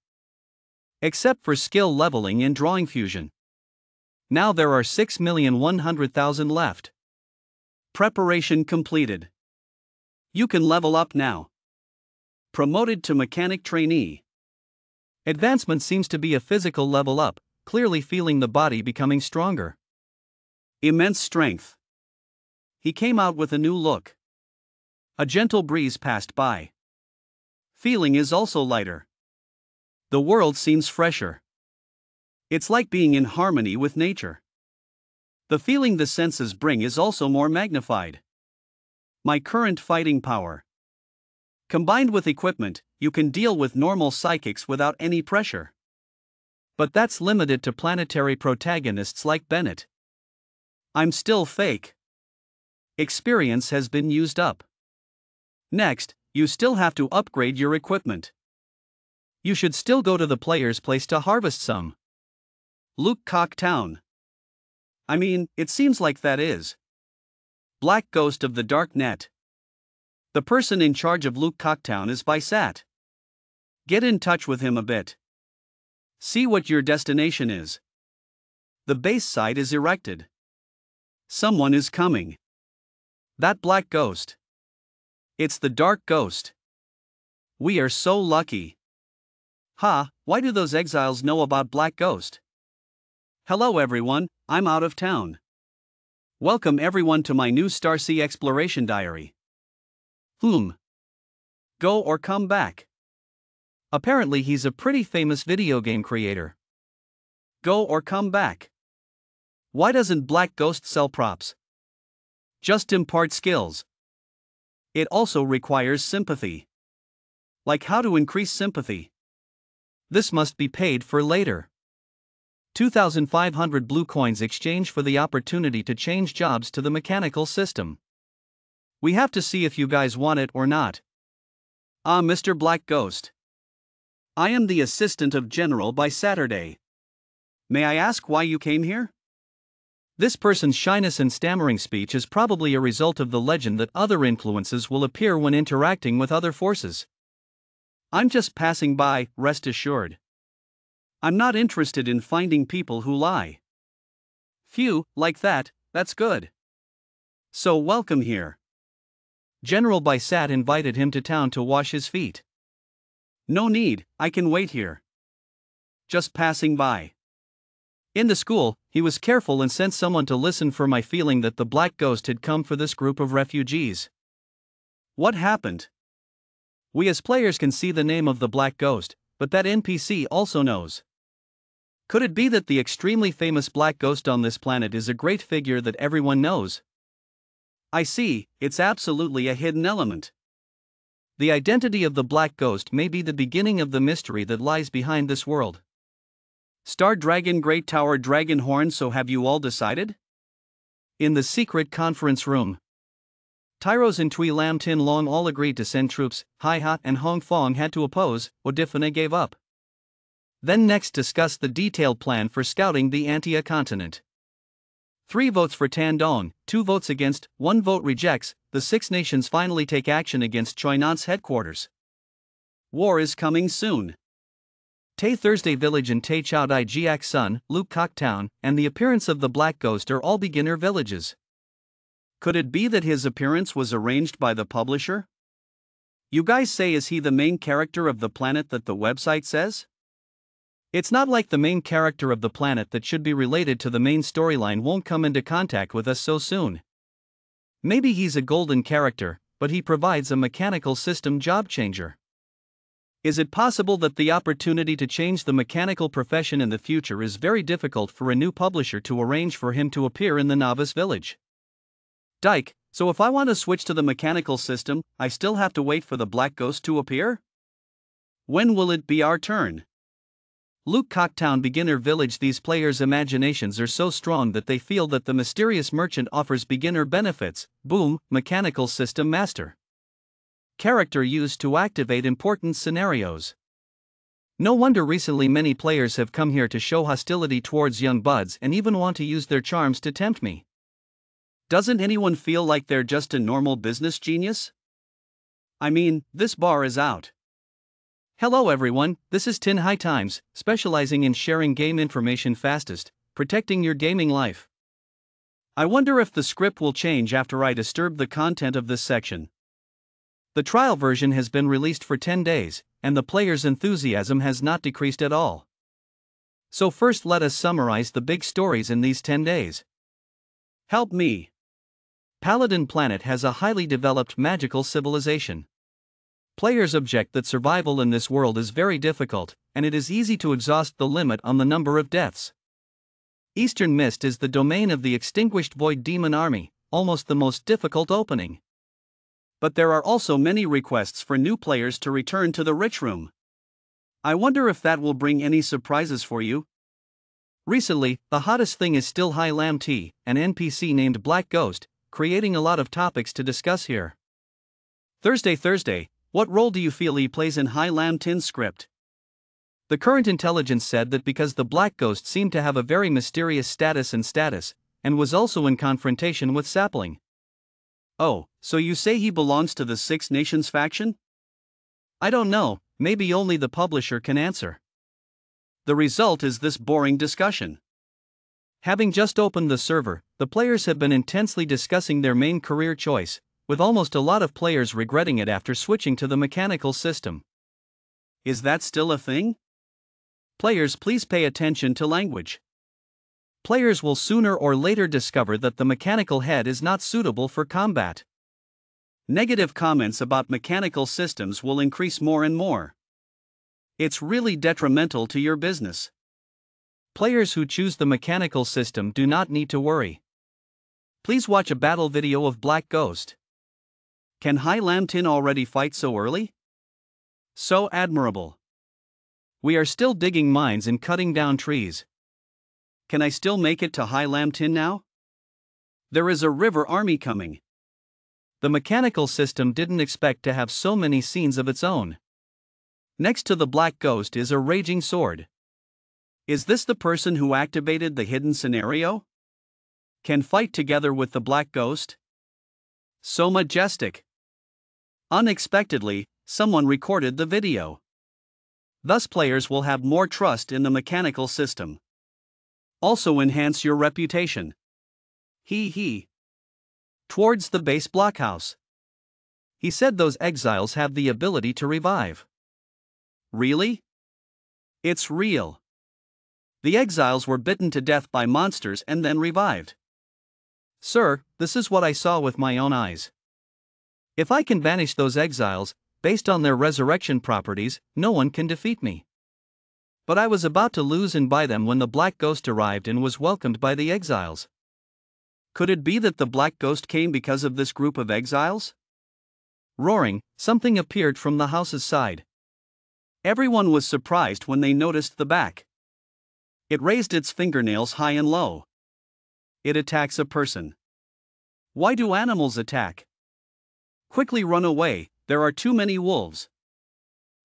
Except for skill leveling in drawing fusion. Now there are 6,100,000 left. Preparation completed. You can level up now. Promoted to mechanic trainee. Advancement seems to be a physical level up, clearly feeling the body becoming stronger. Immense strength. He came out with a new look. A gentle breeze passed by. Feeling is also lighter. The world seems fresher. It's like being in harmony with nature. The feeling the senses bring is also more magnified. My current fighting power. Combined with equipment, you can deal with normal psychics without any pressure. But that's limited to planetary protagonists like Bennett. I'm still fake. Experience has been used up. Next, you still have to upgrade your equipment. You should still go to the player's place to harvest some. Luke Cock Town. I mean, it seems like that is. Black Ghost of the Dark Net. The person in charge of Luke Cocktown is Bisat. Get in touch with him a bit. See what your destination is. The base site is erected. Someone is coming. That Black Ghost. It's the Dark Ghost. We are so lucky. Ha, why do those exiles know about Black Ghost? Hello everyone, I'm out of town. Welcome everyone to my new Starsea exploration diary. Go or come back. Apparently he's a pretty famous video game creator. Go or come back. Why doesn't Black Ghost sell props? Just impart skills. It also requires sympathy. Like how to increase sympathy. This must be paid for later. 2,500 blue coins exchange for the opportunity to change jobs to the mechanical system. We have to see if you guys want it or not. Ah, Mr. Black Ghost. I am the assistant of General by Saturday. May I ask why you came here? This person's shyness and stammering speech is probably a result of the legend that other influences will appear when interacting with other forces. I'm just passing by, rest assured. I'm not interested in finding people who lie. Phew, like that, that's good. So welcome here. General Bisat invited him to town to wash his feet. No need, I can wait here. Just passing by. In the school, he was careful and sent someone to listen for my feeling that the Black Ghost had come for this group of refugees. What happened? We as players can see the name of the Black Ghost, but that NPC also knows. Could it be that the extremely famous black ghost on this planet is a great figure that everyone knows? I see, it's absolutely a hidden element. The identity of the black ghost may be the beginning of the mystery that lies behind this world. Star Dragon Great Tower Dragon Horn. So have you all decided? In the secret conference room, Tyros and Tui Lam Tin Long all agreed to send troops. Hai Ha and Hong Fong had to oppose. Odifana gave up. Then next discussed the detailed plan for scouting the Antia continent. 3 votes for Tan Dong, 2 votes against, 1 vote rejects. The 6 nations finally take action against Choi Nant's headquarters. War is coming soon. Tay Thursday Village and Tay Chao Dai Jiak Sun, Luke Kok Town, and the appearance of the Black Ghost are all beginner villages. Could it be that his appearance was arranged by the publisher? You guys say, is he the main character of the planet that the website says? It's not like the main character of the planet that should be related to the main storyline won't come into contact with us so soon. Maybe he's a golden character, but he provides a mechanical system job changer. Is it possible that the opportunity to change the mechanical profession in the future is very difficult for a new publisher to arrange for him to appear in the novice village? Dyke, so if I want to switch to the mechanical system, I still have to wait for the Black Ghost to appear? When will it be our turn? Luke Cocktown Beginner Village. These players' imaginations are so strong that they feel that the mysterious merchant offers beginner benefits. Boom, mechanical system master. Character used to activate important scenarios. No wonder recently many players have come here to show hostility towards young buds and even want to use their charms to tempt me. Doesn't anyone feel like they're just a normal business genius? I mean, this bar is out. Hello everyone, this is Tin High Times, specializing in sharing game information fastest, protecting your gaming life. I wonder if the script will change after I disturb the content of this section. The trial version has been released for 10 days, and the players' enthusiasm has not decreased at all. So first let us summarize the big stories in these 10 days. Help me. Paladin Planet has a highly developed magical civilization. Players object that survival in this world is very difficult, and it is easy to exhaust the limit on the number of deaths. Eastern Mist is the domain of the extinguished Void Demon Army, almost the most difficult opening. But there are also many requests for new players to return to the Rich Room. I wonder if that will bring any surprises for you. Recently, the hottest thing is still Hai Lam T, an NPC named Black Ghost, creating a lot of topics to discuss here. Thursday, what role do you feel he plays in Hai Lam Tin's script? The current intelligence said that because the Black Ghost seemed to have a very mysterious status, and was also in confrontation with Sapling. Oh, so you say he belongs to the Six Nations faction? I don't know, maybe only the publisher can answer. The result is this boring discussion. Having just opened the server, the players have been intensely discussing their main career choice, with almost a lot of players regretting it after switching to the mechanical system. Is that still a thing? Players, please pay attention to language. Players will sooner or later discover that the mechanical head is not suitable for combat. Negative comments about mechanical systems will increase more and more. It's really detrimental to your business. Players who choose the mechanical system do not need to worry. Please watch a battle video of Black Ghost. Can Hai Lam Tin already fight so early? So admirable. We are still digging mines and cutting down trees. Can I still make it to Hai Lam Tin now? There is a river army coming. The mechanical system didn't expect to have so many scenes of its own. Next to the Black Ghost is a raging sword. Is this the person who activated the hidden scenario? Can fight together with the Black Ghost? So majestic. Unexpectedly, someone recorded the video. Thus players will have more trust in the mechanical system. Also enhance your reputation. Towards the base blockhouse. He said those exiles have the ability to revive. Really? It's real. The exiles were bitten to death by monsters and then revived. Sir, this is what I saw with my own eyes. If I can banish those exiles, based on their resurrection properties, no one can defeat me. But I was about to lose and buy them when the Black Ghost arrived and was welcomed by the exiles. Could it be that the Black Ghost came because of this group of exiles? Roaring, something appeared from the house's side. Everyone was surprised when they noticed the back. It raised its fingernails high and low. It attacks a person. Why do animals attack? Quickly run away, there are too many wolves.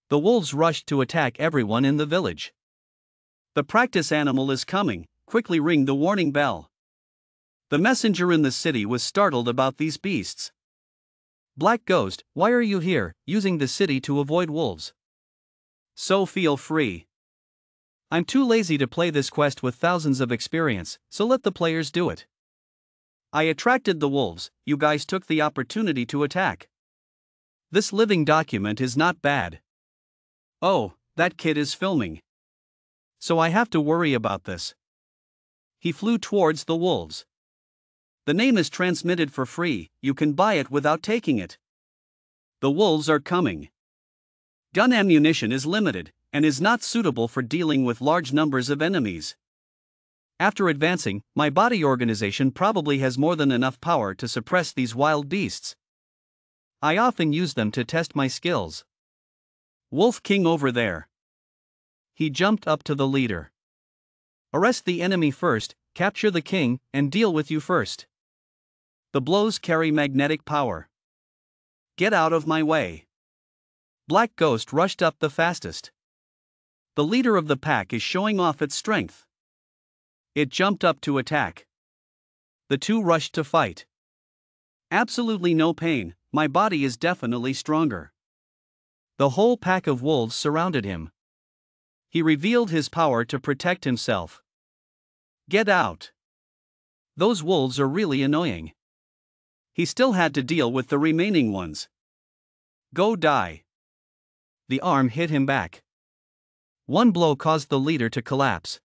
The wolves rushed to attack everyone in the village. The practice animal is coming, quickly ring the warning bell. The messenger in the city was startled about these beasts. Black Ghost, why are you here, using the city to avoid wolves? So feel free. I'm too lazy to play this quest with thousands of experience, so let the players do it. I attracted the wolves, you guys took the opportunity to attack. This living document is not bad. Oh, that kid is filming. So I have to worry about this. He flew towards the wolves. The name is transmitted for free, you can buy it without taking it. The wolves are coming. Gun ammunition is limited, and is not suitable for dealing with large numbers of enemies. After advancing, my body organization probably has more than enough power to suppress these wild beasts. I often use them to test my skills. Wolf King over there. He jumped up to the leader. Arrest the enemy first, capture the king, and deal with you first. The blows carry magnetic power. Get out of my way. Black Ghost rushed up the fastest. The leader of the pack is showing off its strength. It jumped up to attack. The two rushed to fight. Absolutely no pain, my body is definitely stronger. The whole pack of wolves surrounded him. He revealed his power to protect himself. Get out. Those wolves are really annoying. He still had to deal with the remaining ones. Go die. The arm hit him back. One blow caused the leader to collapse.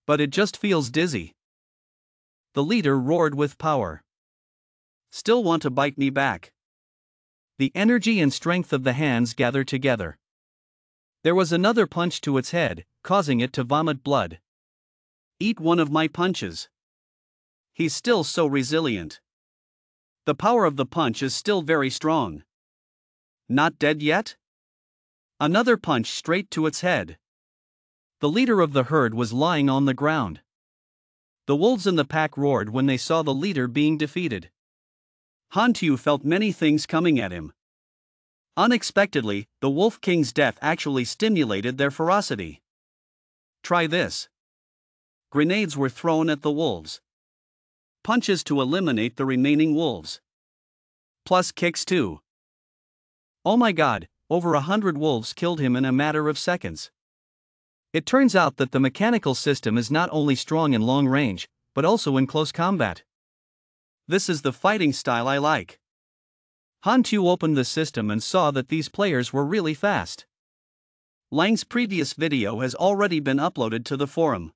But it just feels dizzy. The leader roared with power. Still want to bite me back. The energy and strength of the hands gathered together. There was another punch to its head, causing it to vomit blood. Eat one of my punches. He's still so resilient. The power of the punch is still very strong. Not dead yet? Another punch straight to its head. The leader of the herd was lying on the ground. The wolves in the pack roared when they saw the leader being defeated. Hantu felt many things coming at him. Unexpectedly, the Wolf King's death actually stimulated their ferocity. Try this. Grenades were thrown at the wolves. Punches to eliminate the remaining wolves. Plus kicks too. Oh my god, over 100 wolves killed him in a matter of seconds. It turns out that the mechanical system is not only strong in long range, but also in close combat. This is the fighting style I like. Hantu opened the system and saw that these players were really fast. Lang's previous video has already been uploaded to the forum.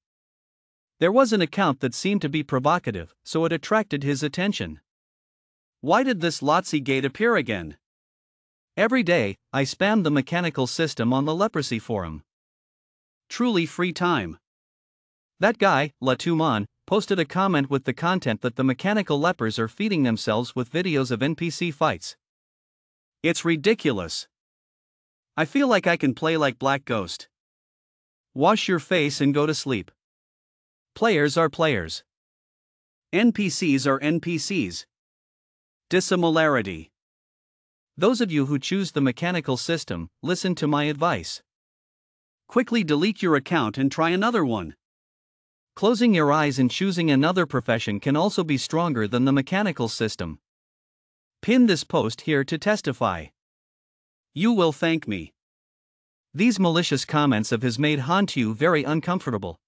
There was an account that seemed to be provocative, so it attracted his attention. Why did this Lotzi gate appear again? Every day, I spammed the mechanical system on the leprosy forum. Truly free time. That guy, Latuman, posted a comment with the content that the mechanical lepers are feeding themselves with videos of NPC fights. It's ridiculous. I feel like I can play like Black Ghost. Wash your face and go to sleep. Players are players. NPCs are NPCs. Dissimilarity. Those of you who choose the mechanical system, listen to my advice. Quickly delete your account and try another one. Closing your eyes and choosing another profession can also be stronger than the mechanical system. Pin this post here to testify. You will thank me. These malicious comments of his made Hantu very uncomfortable.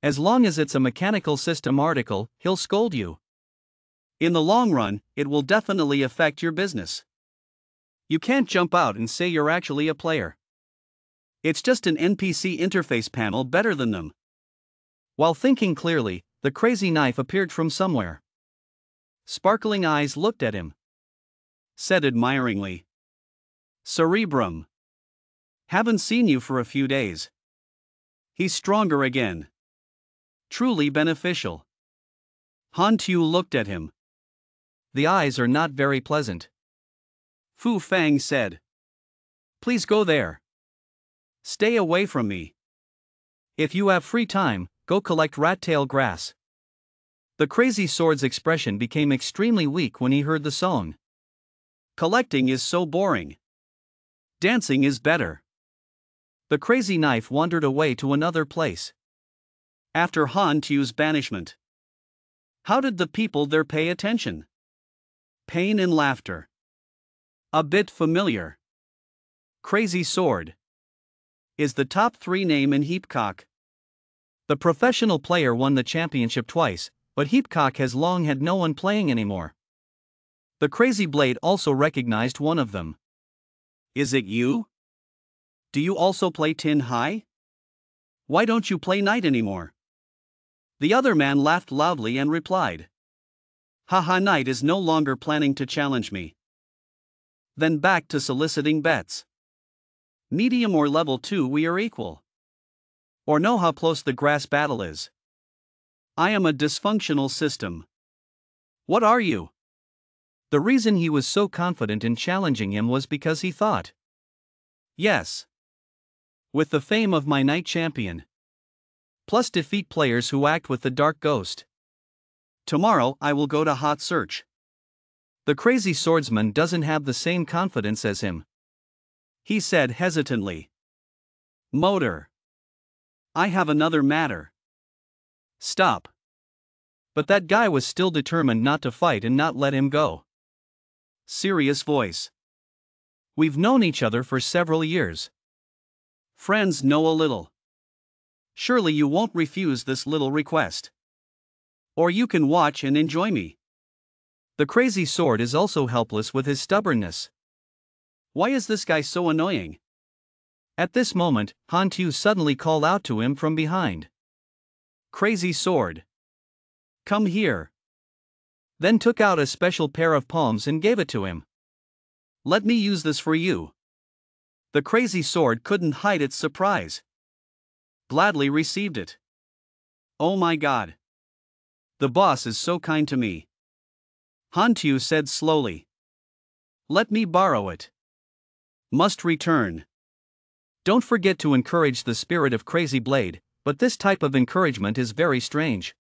As long as it's a mechanical system article, he'll scold you. In the long run, it will definitely affect your business. You can't jump out and say you're actually a player. It's just an NPC interface panel better than them. While thinking clearly, the crazy knife appeared from somewhere. Sparkling eyes looked at him. Said admiringly, "Cerebrum. Haven't seen you for a few days. He's stronger again. Truly beneficial. Han Tu looked at him. The eyes are not very pleasant. Fu Fang said. Please go there. Stay away from me. If you have free time, go collect rat-tail grass. The Crazy Sword's expression became extremely weak when he heard the song. Collecting is so boring. Dancing is better. The Crazy Knife wandered away to another place. After Han Tu's banishment, how did the people there pay attention? Pain and laughter. A bit familiar. Crazy Sword is the top 3 name in Heapcock. The professional player won the championship twice, but Heapcock has long had no one playing anymore. The Crazy Blade also recognized one of them. Is it you? Do you also play Tin High? Why don't you play Knight anymore? The other man laughed loudly and replied. Haha, Knight is no longer planning to challenge me. Then back to soliciting bets. Medium or level 2 we are equal. Or know how close the grass battle is. I am a dysfunctional system. What are you? The reason he was so confident in challenging him was because he thought. Yes. With the fame of my Knight champion. Plus defeat players who act with the Dark Ghost. Tomorrow I will go to Hot Search. The Crazy Swordsman doesn't have the same confidence as him. He said hesitantly. Motor. I have another matter. Stop. But that guy was still determined not to fight and not let him go. Serious voice. We've known each other for several years. Friends know a little. Surely you won't refuse this little request. Or you can watch and enjoy me. The Crazy Sword is also helpless with his stubbornness. Why is this guy so annoying? At this moment, Han Tu suddenly called out to him from behind. Crazy Sword. Come here. Then took out a special pair of palms and gave it to him. Let me use this for you. The Crazy Sword couldn't hide its surprise. Gladly received it. Oh my God. The boss is so kind to me. Han Tu said slowly. Let me borrow it. Must return. Don't forget to encourage the spirit of Crazy Blade, but this type of encouragement is very strange.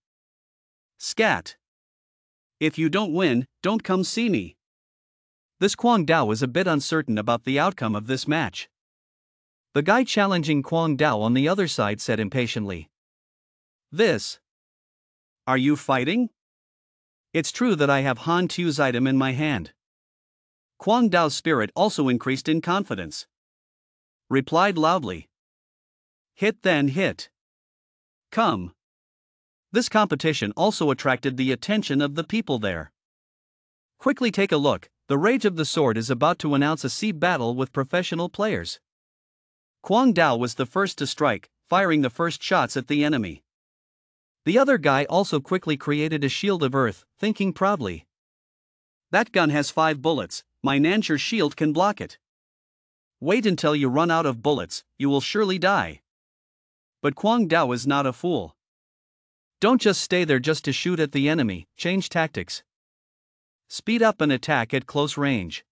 Scat. If you don't win, don't come see me. This Kwang Dao was a bit uncertain about the outcome of this match. The guy challenging Kwang Dao on the other side said impatiently. This. Are you fighting? It's true that I have Han Tu's item in my hand. Kwang Dao's spirit also increased in confidence. Replied loudly. Hit then hit. Come. This competition also attracted the attention of the people there. Quickly take a look, the Rage of the Sword is about to announce a sea battle with professional players. Kwang Dao was the first to strike, firing the first shots at the enemy. The other guy also quickly created a shield of earth, thinking proudly. That gun has 5 bullets, my Nancher shield can block it. Wait until you run out of bullets, you will surely die. But Kwang Dao is not a fool. Don't just stay there just to shoot at the enemy, change tactics. Speed up and attack at close range.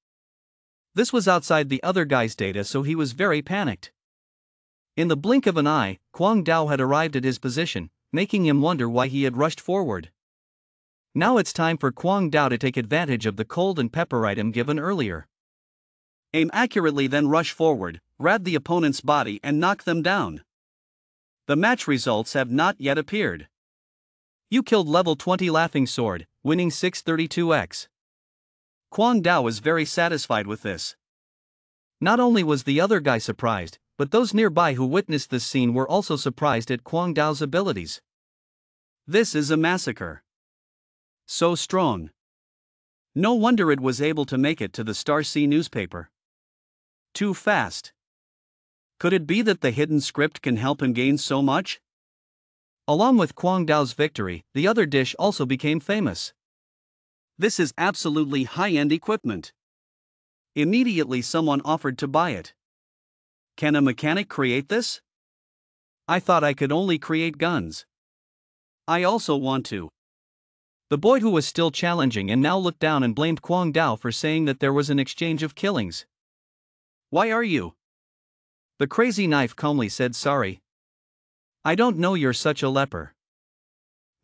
This was outside the other guy's data, so he was very panicked. In the blink of an eye, Kwang Dao had arrived at his position, making him wonder why he had rushed forward. Now it's time for Kwang Dao to take advantage of the cold and pepper item given earlier. Aim accurately, then rush forward, grab the opponent's body and knock them down. The match results have not yet appeared. You killed level 20 Laughing Sword, winning 632x. Kwang Dao was very satisfied with this. Not only was the other guy surprised, but those nearby who witnessed this scene were also surprised at Kwang Dao's abilities. This is a massacre. So strong. No wonder it was able to make it to the Star Sea newspaper. Too fast. Could it be that the hidden script can help him gain so much? Along with Kwang Dao's victory, the other dish also became famous. This is absolutely high-end equipment. Immediately someone offered to buy it. Can a mechanic create this? I thought I could only create guns. I also want to. The boy who was still challenging and now looked down and blamed Kwang Dao for saying that there was an exchange of killings. Why are you? The crazy knife calmly said sorry. I don't know you're such a leper.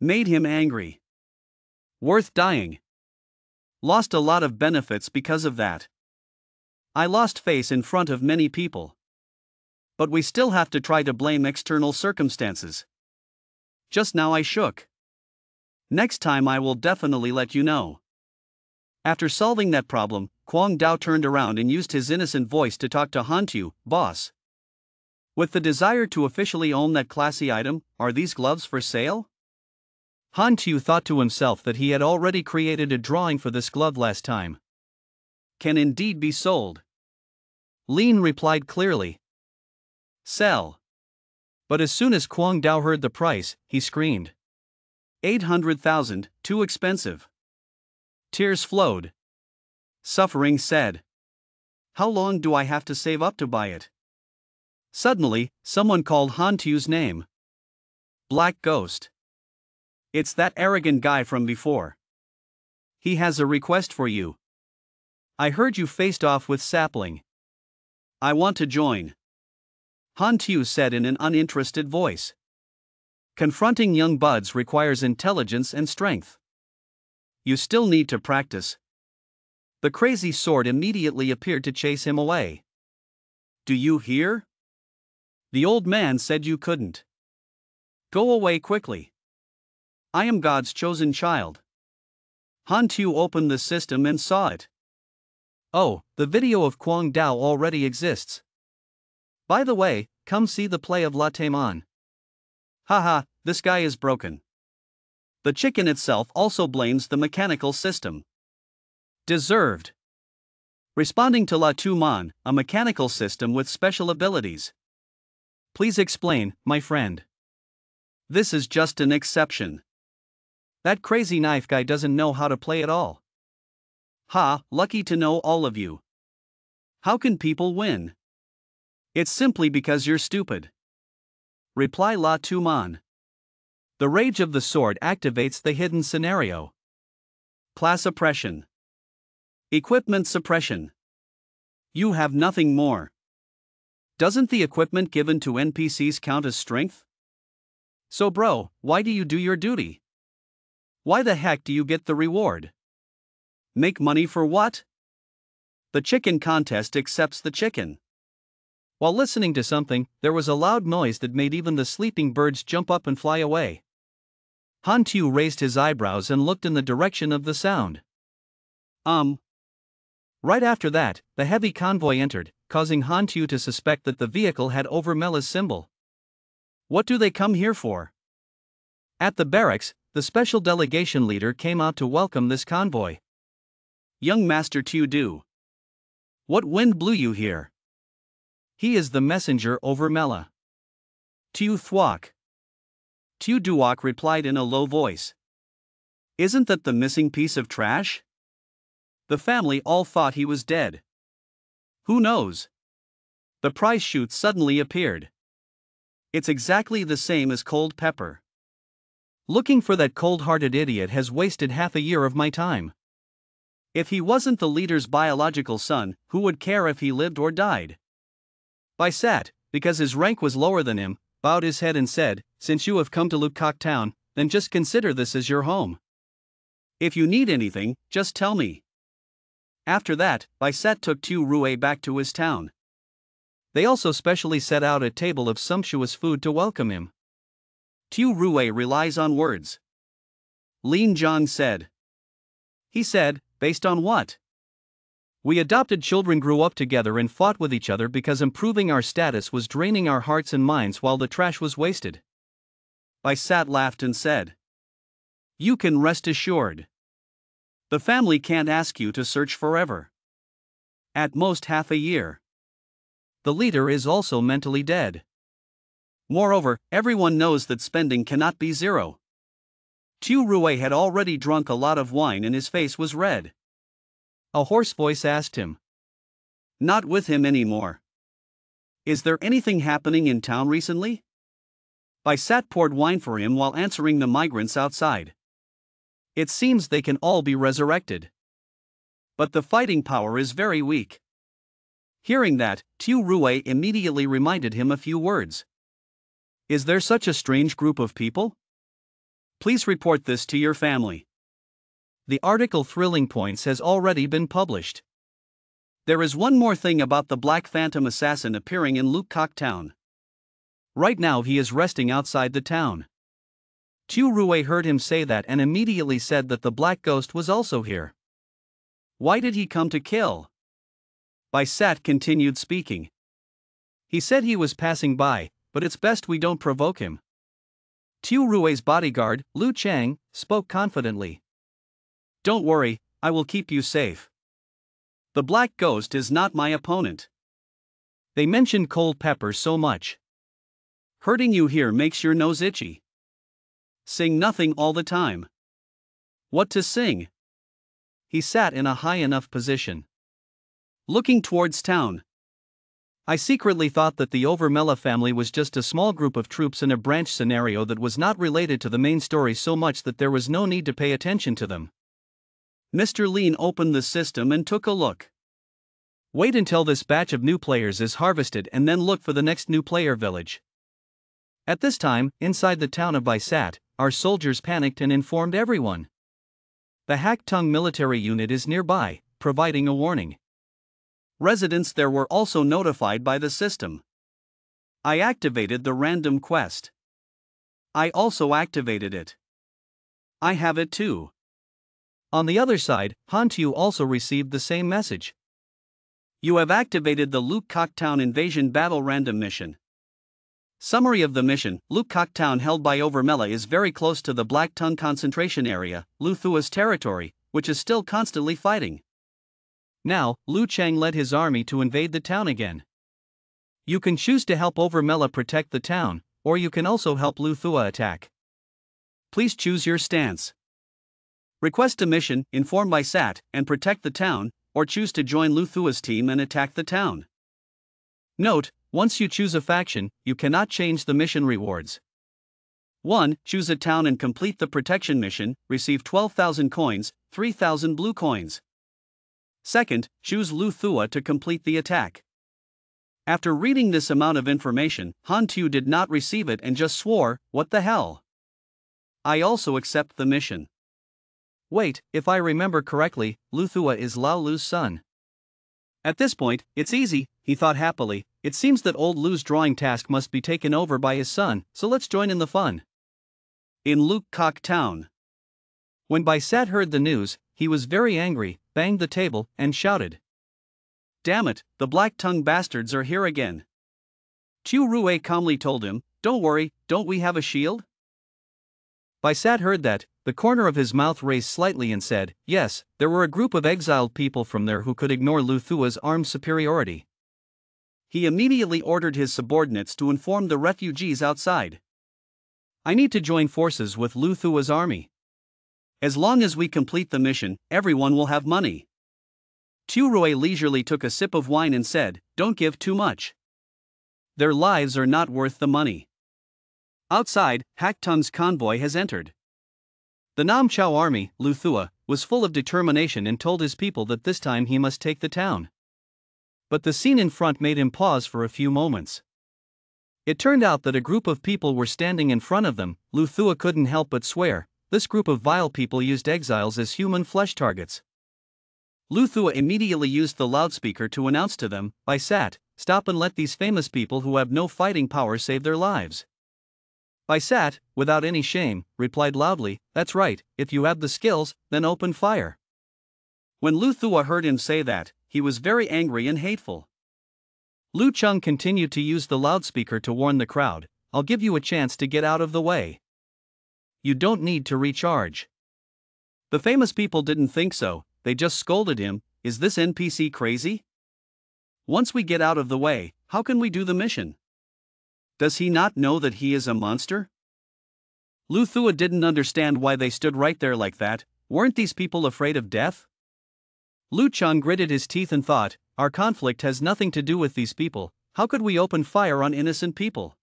Made him angry. Worth dying. Lost a lot of benefits because of that. I lost face in front of many people. But we still have to try to blame external circumstances. Just now I shook. Next time I will definitely let you know. After solving that problem, Kwang Dao turned around and used his innocent voice to talk to Hantu, boss. With the desire to officially own that classy item, are these gloves for sale? Hantu thought to himself that he had already created a drawing for this glove last time. Can indeed be sold. Lin replied clearly. Sell. But as soon as Kwang Dao heard the price, he screamed. 800,000, too expensive. Tears flowed. Suffering said. How long do I have to save up to buy it? Suddenly, someone called Hantu's name. Black Ghost. It's that arrogant guy from before. He has a request for you. I heard you faced off with Sapling. I want to join. Hantu said in an uninterested voice. Confronting young buds requires intelligence and strength. You still need to practice. The crazy sword immediately appeared to chase him away. Do you hear? The old man said you couldn't. Go away quickly. I am God's chosen child. Hantu opened the system and saw it. Oh, the video of Kwang Dao already exists. By the way, come see the play of Latte Man. Haha, this guy is broken. The chicken itself also blames the mechanical system. Deserved. Responding to La Tu-Man, a mechanical system with special abilities. Please explain, my friend. This is just an exception. That crazy knife guy doesn't know how to play at all. Ha, lucky to know all of you. How can people win? It's simply because you're stupid. Reply La Tu-Man. The rage of the sword activates the hidden scenario. Class oppression. Equipment suppression. You have nothing more. Doesn't the equipment given to NPCs count as strength? So bro, why do you do your duty? Why the heck do you get the reward? Make money for what? The chicken contest accepts the chicken. While listening to something, there was a loud noise that made even the sleeping birds jump up and fly away. Hantu raised his eyebrows and looked in the direction of the sound. Right after that, the heavy convoy entered, causing Hantu to suspect that the vehicle had Overmela's symbol. What do they come here for? At the barracks, the special delegation leader came out to welcome this convoy. Young Master Tu Du. What wind blew you here? He is the messenger Overmela. Tu Thuok. Tu Duok replied in a low voice. Isn't that the missing piece of trash? The family all thought he was dead. Who knows? The prize chute suddenly appeared. It's exactly the same as cold pepper. Looking for that cold-hearted idiot has wasted half a year of my time. If he wasn't the leader's biological son, who would care if he lived or died? Baisat, because his rank was lower than him, bowed his head and said, Since you have come to Lukok Town, then just consider this as your home. If you need anything, just tell me. After that, Baisat took Tu Rue back to his town. They also specially set out a table of sumptuous food to welcome him. Tu Rue relies on words. Lin Zhang said. He said, based on what? We adopted children grew up together and fought with each other because improving our status was draining our hearts and minds while the trash was wasted. Baisat laughed and said. You can rest assured. The family can't ask you to search forever. At most half a year. The leader is also mentally dead. Moreover, everyone knows that spending cannot be zero. Tu Rue had already drunk a lot of wine and his face was red. A hoarse voice asked him. Not with him anymore. Is there anything happening in town recently? Sat poured wine for him while answering the migrants outside. It seems they can all be resurrected. But the fighting power is very weak. Hearing that, Tu Rui immediately reminded him a few words. Is there such a strange group of people? Please report this to your family. The article Thrilling Points has already been published. There is one more thing about the Black Phantom Assassin appearing in Lukak Town. Right now he is resting outside the town. Tu Rui heard him say that and immediately said that the Black Ghost was also here. Why did he come to kill? Sat continued speaking. He said he was passing by, but it's best we don't provoke him. Tu Rui's bodyguard, Lu Chang, spoke confidently. Don't worry, I will keep you safe. The Black Ghost is not my opponent. They mentioned cold pepper so much. Hurting you here makes your nose itchy. Sing nothing all the time. What to sing? He sat in a high enough position, looking towards town. I secretly thought that the Overmella family was just a small group of troops in a branch scenario that was not related to the main story so much that there was no need to pay attention to them. Mr. Lean opened the system and took a look. Wait until this batch of new players is harvested and then look for the next new player village. At this time, inside the town of Baisat, our soldiers panicked and informed everyone. The Hak Tung military unit is nearby, providing a warning. Residents there were also notified by the system. I activated the random quest. I also activated it. I have it too. On the other side, Hantu also received the same message. You have activated the Lukak Town Invasion Battle Random Mission. Summary of the mission: Lukak Town held by Overmella is very close to the Black Tongue concentration area, Luthua's territory, which is still constantly fighting. Now, Lu Chang led his army to invade the town again. You can choose to help Overmella protect the town, or you can also help Luthua attack. Please choose your stance. Request a mission, inform Sat, and protect the town, or choose to join Luthua's team and attack the town. Note, once you choose a faction, you cannot change the mission rewards. 1. Choose a town and complete the protection mission, receive 12,000 coins, 3,000 blue coins. 2nd, choose Luthua to complete the attack. After reading this amount of information, Hantu did not receive it and just swore, "What the hell? I also accept the mission." Wait, if I remember correctly, Luthua is Lao Lu's son. At this point, it's easy, he thought happily. It seems that old Lu's drawing task must be taken over by his son, so let's join in the fun. In Lukak Town. When Baisat heard the news, he was very angry, banged the table, and shouted. Damn it, the Black Tongue bastards are here again. Tu Rui calmly told him, don't worry, don't we have a shield? Baisat heard that, the corner of his mouth raised slightly and said, yes, there were a group of exiled people from there who could ignore Luthua's armed superiority. He immediately ordered his subordinates to inform the refugees outside. I need to join forces with Luthua's army. As long as we complete the mission, everyone will have money. Tu Rui leisurely took a sip of wine and said, don't give too much. Their lives are not worth the money. Outside, Hak Tung's convoy has entered. The Nam Chao army, Luthua, was full of determination and told his people that this time he must take the town. But the scene in front made him pause for a few moments. It turned out that a group of people were standing in front of them. Luthua couldn't help but swear, this group of vile people used exiles as human flesh targets. Luthua immediately used the loudspeaker to announce to them, Baisat, stop and let these famous people who have no fighting power save their lives. Baisat, without any shame, replied loudly, that's right, if you have the skills, then open fire. When Luthua heard him say that, he was very angry and hateful. Lu Chung continued to use the loudspeaker to warn the crowd, I'll give you a chance to get out of the way. You don't need to recharge. The famous people didn't think so, they just scolded him, is this NPC crazy? Once we get out of the way, how can we do the mission? Does he not know that he is a monster? Luthua didn't understand why they stood right there like that. Weren't these people afraid of death? Lu Chung gritted his teeth and thought, our conflict has nothing to do with these people, how could we open fire on innocent people?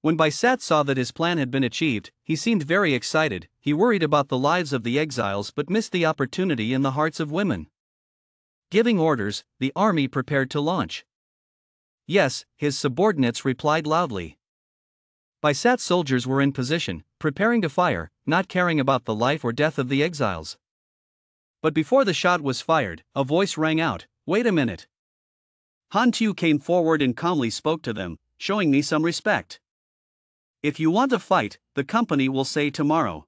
When Baisat saw that his plan had been achieved, he seemed very excited. He worried about the lives of the exiles but missed the opportunity in the hearts of women. Giving orders, the army prepared to launch. Yes, his subordinates replied loudly. Baisat's soldiers were in position, preparing to fire, not caring about the life or death of the exiles. But before the shot was fired, a voice rang out, "Wait a minute." Han Tu came forward and calmly spoke to them, showing me some respect. "If you want to fight, the company will say tomorrow."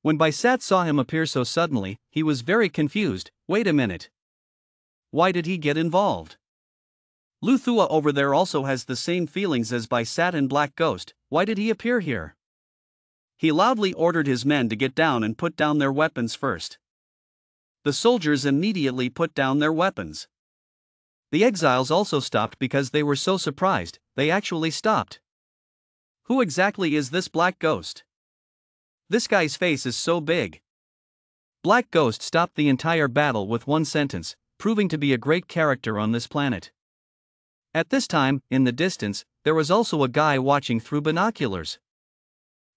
When Baisat saw him appear so suddenly, he was very confused. Wait a minute. Why did he get involved? Luthua over there also has the same feelings as Baisat and Black Ghost. Why did he appear here? He loudly ordered his men to get down and put down their weapons first. The soldiers immediately put down their weapons. The exiles also stopped because they were so surprised. They actually stopped. Who exactly is this Black Ghost? This guy's face is so big. Black Ghost stopped the entire battle with one sentence, proving to be a great character on this planet. At this time, in the distance, there was also a guy watching through binoculars.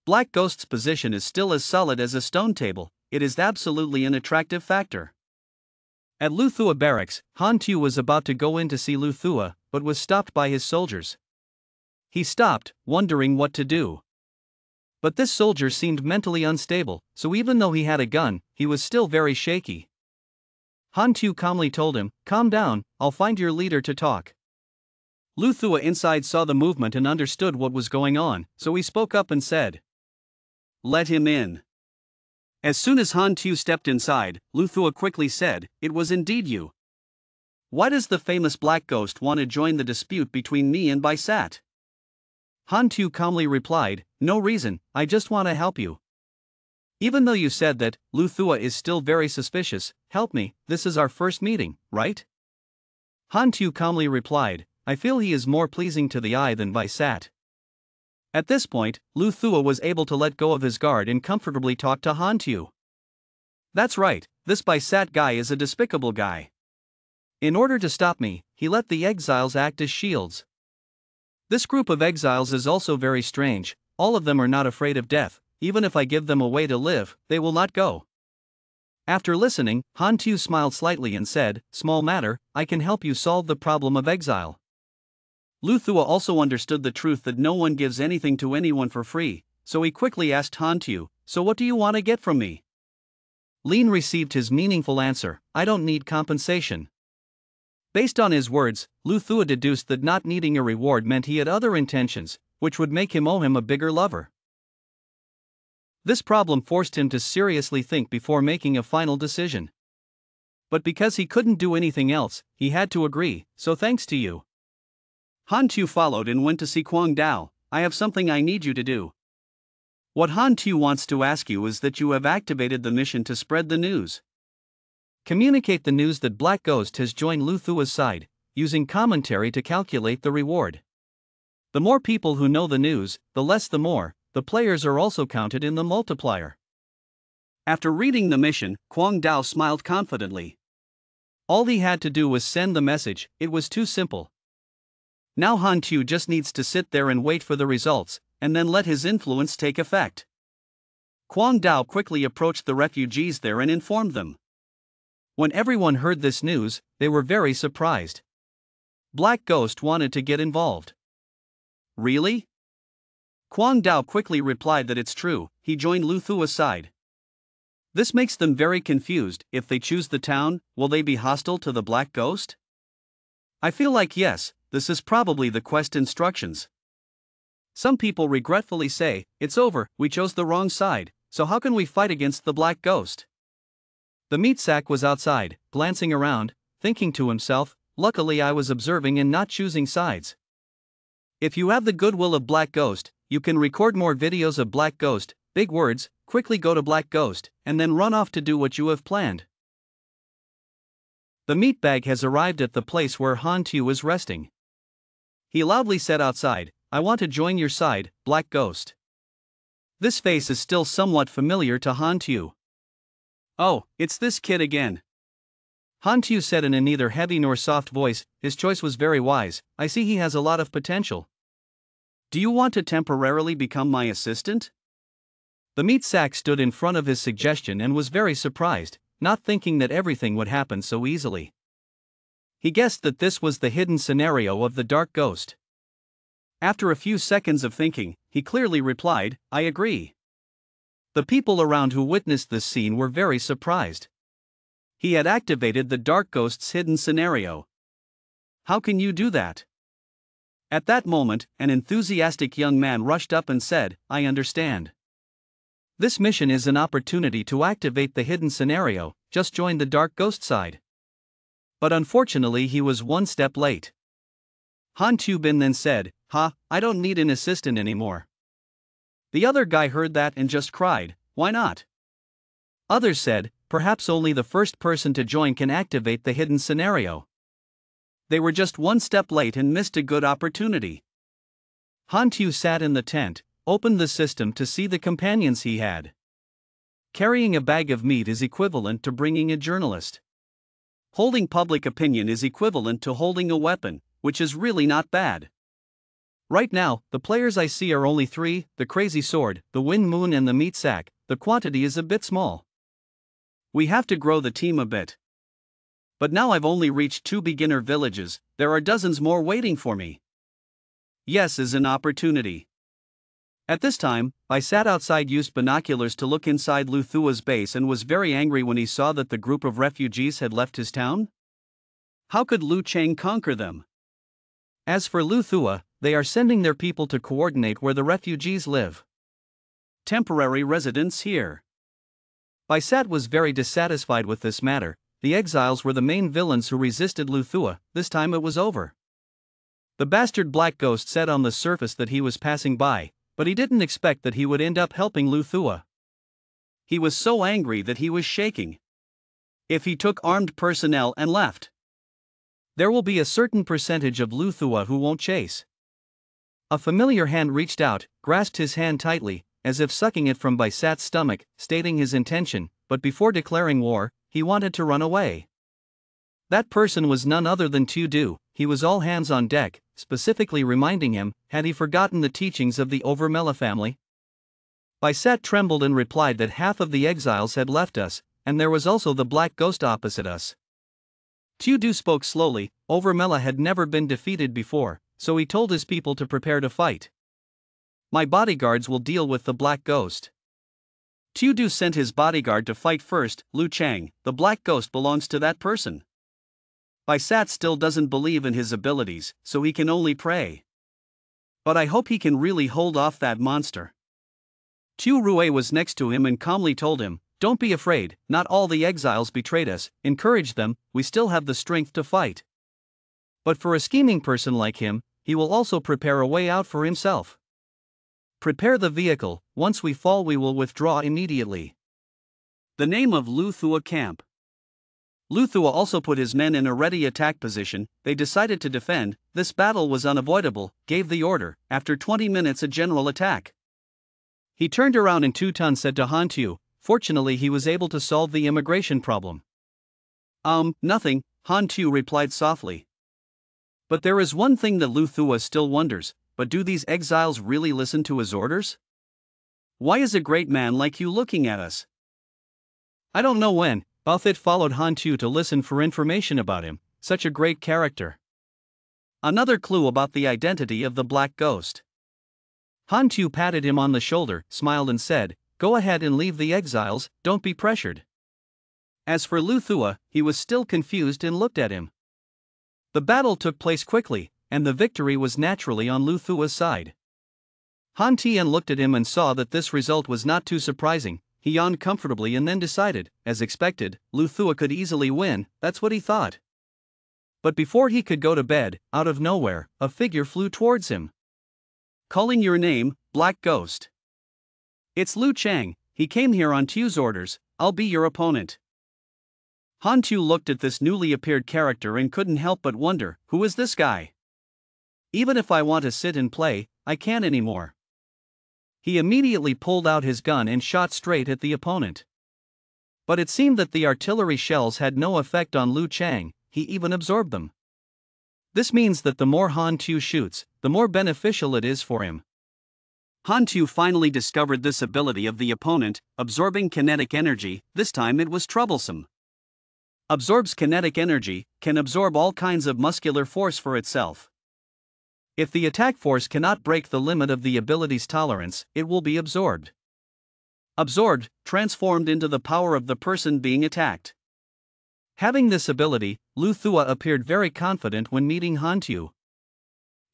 Black Ghost's position is still as solid as a stone table. It is absolutely an attractive factor. At Luthua barracks, Han Tu was about to go in to see Luthua, but was stopped by his soldiers. He stopped, wondering what to do. But this soldier seemed mentally unstable, so even though he had a gun, he was still very shaky. Han Tu calmly told him, "Calm down, I'll find your leader to talk." Luthua inside saw the movement and understood what was going on, so he spoke up and said, "Let him in." As soon as Han Tu stepped inside, Luthua quickly said, "It was indeed you. Why does the famous Black Ghost want to join the dispute between me and Baisat?" Han Tu calmly replied, "No reason, I just want to help you. Even though you said that, Luthua is still very suspicious. Help me, this is our first meeting, right?" Han Tu calmly replied, "I feel he is more pleasing to the eye than Baisat." At this point, Luthua was able to let go of his guard and comfortably talk to Han Tu. "That's right, this Baisat guy is a despicable guy. In order to stop me, he let the exiles act as shields. This group of exiles is also very strange. All of them are not afraid of death. Even if I give them a way to live, they will not go." After listening, Han Tu smiled slightly and said, "Small matter, I can help you solve the problem of exile." Luthua also understood the truth that no one gives anything to anyone for free, so he quickly asked Han Tu, "So what do you want to get from me?" Lin received his meaningful answer, "I don't need compensation." Based on his words, Luthua deduced that not needing a reward meant he had other intentions, which would make him owe him a bigger lover. This problem forced him to seriously think before making a final decision. But because he couldn't do anything else, he had to agree, "So thanks to you." Han Tu followed and went to see Kwang Dao. "I have something I need you to do." What Han Tu wants to ask you is that you have activated the mission to spread the news. Communicate the news that Black Ghost has joined Luthua's side, using commentary to calculate the reward. The more people who know the news, the less the more. The players are also counted in the multiplier. After reading the mission, Kwang Dao smiled confidently. All he had to do was send the message. It was too simple. Now Han Tu just needs to sit there and wait for the results, and then let his influence take effect. Kwang Dao quickly approached the refugees there and informed them. When everyone heard this news, they were very surprised. Black Ghost wanted to get involved. Really? Kwang Dao quickly replied that it's true. He joined Luthua's side. This makes them very confused. If they choose the town, will they be hostile to the Black Ghost? I feel like yes, this is probably the quest instructions. Some people regretfully say, "It's over, we chose the wrong side, so how can we fight against the Black Ghost?" The meat sack was outside, glancing around, thinking to himself, "Luckily I was observing and not choosing sides." If you have the goodwill of Black Ghost, you can record more videos of Black Ghost, big words, quickly go to Black Ghost, and then run off to do what you have planned. The meat bag has arrived at the place where Han Tu is resting. He loudly said outside, "I want to join your side, Black Ghost." This face is still somewhat familiar to Han Tu. "Oh, it's this kid again." Han Tu said in a neither heavy nor soft voice. His choice was very wise. "I see he has a lot of potential." Do you want to temporarily become my assistant? The meat sack stood in front of his suggestion and was very surprised, not thinking that everything would happen so easily. He guessed that this was the hidden scenario of the dark ghost. After a few seconds of thinking, he clearly replied, I agree. The people around who witnessed this scene were very surprised. He had activated the dark ghost's hidden scenario. How can you do that? At that moment, an enthusiastic young man rushed up and said, I understand. This mission is an opportunity to activate the hidden scenario, just join the dark ghost side. But unfortunately he was one step late. Han Tu-bin then said, I don't need an assistant anymore. The other guy heard that and just cried, why not? Others said, perhaps only the first person to join can activate the hidden scenario. They were just one step late and missed a good opportunity. Han Tu sat in the tent, opened the system to see the companions he had. Carrying a bag of meat is equivalent to bringing a journalist. Holding public opinion is equivalent to holding a weapon, which is really not bad. Right now, the players I see are only 3, the crazy sword, the wind moon and the meat sack. The quantity is a bit small. We have to grow the team a bit. But now I've only reached 2 beginner villages, there are dozens more waiting for me. Yes is an opportunity. At this time, I sat outside, used binoculars to look inside Luthua's base and was very angry when he saw that the group of refugees had left his town. How could Lu Chang conquer them? As for Luthua, they are sending their people to coordinate where the refugees live. Temporary residents here. Baisat was very dissatisfied with this matter. The exiles were the main villains who resisted Luthua. This time it was over. The bastard black ghost said on the surface that he was passing by, but he didn't expect that he would end up helping Luthua. He was so angry that he was shaking. If he took armed personnel and left, there will be a certain percentage of Luthua who won't chase. A familiar hand reached out, grasped his hand tightly, as if sucking it from Baisat's stomach, stating his intention, but before declaring war, he wanted to run away. That person was none other than Tu-du. He was all hands on deck, specifically reminding him, had he forgotten the teachings of the Overmela family? Baisat trembled and replied that half of the exiles had left us, and there was also the black ghost opposite us. Tu-du spoke slowly. Overmela had never been defeated before, so he told his people to prepare to fight. My bodyguards will deal with the black ghost. Tu-du sent his bodyguard to fight first. Lu Chang, the black ghost belongs to that person. Baisat still doesn't believe in his abilities, so he can only pray. But I hope he can really hold off that monster. Tu Rue was next to him and calmly told him, don't be afraid, not all the exiles betrayed us, encourage them, we still have the strength to fight. But for a scheming person like him, he will also prepare a way out for himself. Prepare the vehicle, once we fall we will withdraw immediately. The name of Luthua camp. Luthua also put his men in a ready attack position. They decided to defend. This battle was unavoidable, gave the order. After 20 minutes a general attack. He turned around and Tu-tun said to Han Tu, fortunately he was able to solve the immigration problem. Nothing, Han Tu replied softly. But there is one thing that Luthua still wonders, but do these exiles really listen to his orders? Why is a great man like you looking at us? I don't know when. Balthit followed Han Tu to listen for information about him, such a great character. Another clue about the identity of the black ghost. Han Tu patted him on the shoulder, smiled and said, go ahead and leave the exiles, don't be pressured. As for Luthua, he was still confused and looked at him. The battle took place quickly, and the victory was naturally on Luthua's side. Han Tian looked at him and saw that this result was not too surprising. He yawned comfortably and then decided, as expected, Luthua could easily win, that's what he thought. But before he could go to bed, out of nowhere, a figure flew towards him. Calling your name, Black Ghost. It's Lu Chang, he came here on Tu's orders, I'll be your opponent. Han Tu looked at this newly appeared character and couldn't help but wonder, who is this guy? Even if I want to sit and play, I can't anymore. He immediately pulled out his gun and shot straight at the opponent. But it seemed that the artillery shells had no effect on Lu Chang, he even absorbed them. This means that the more Han Tu shoots, the more beneficial it is for him. Han Tu finally discovered this ability of the opponent, absorbing kinetic energy. This time it was troublesome. Absorbs kinetic energy, can absorb all kinds of muscular force for itself. If the attack force cannot break the limit of the ability's tolerance, it will be absorbed. Absorbed, transformed into the power of the person being attacked. Having this ability, Lu Thua appeared very confident when meeting Han Tu.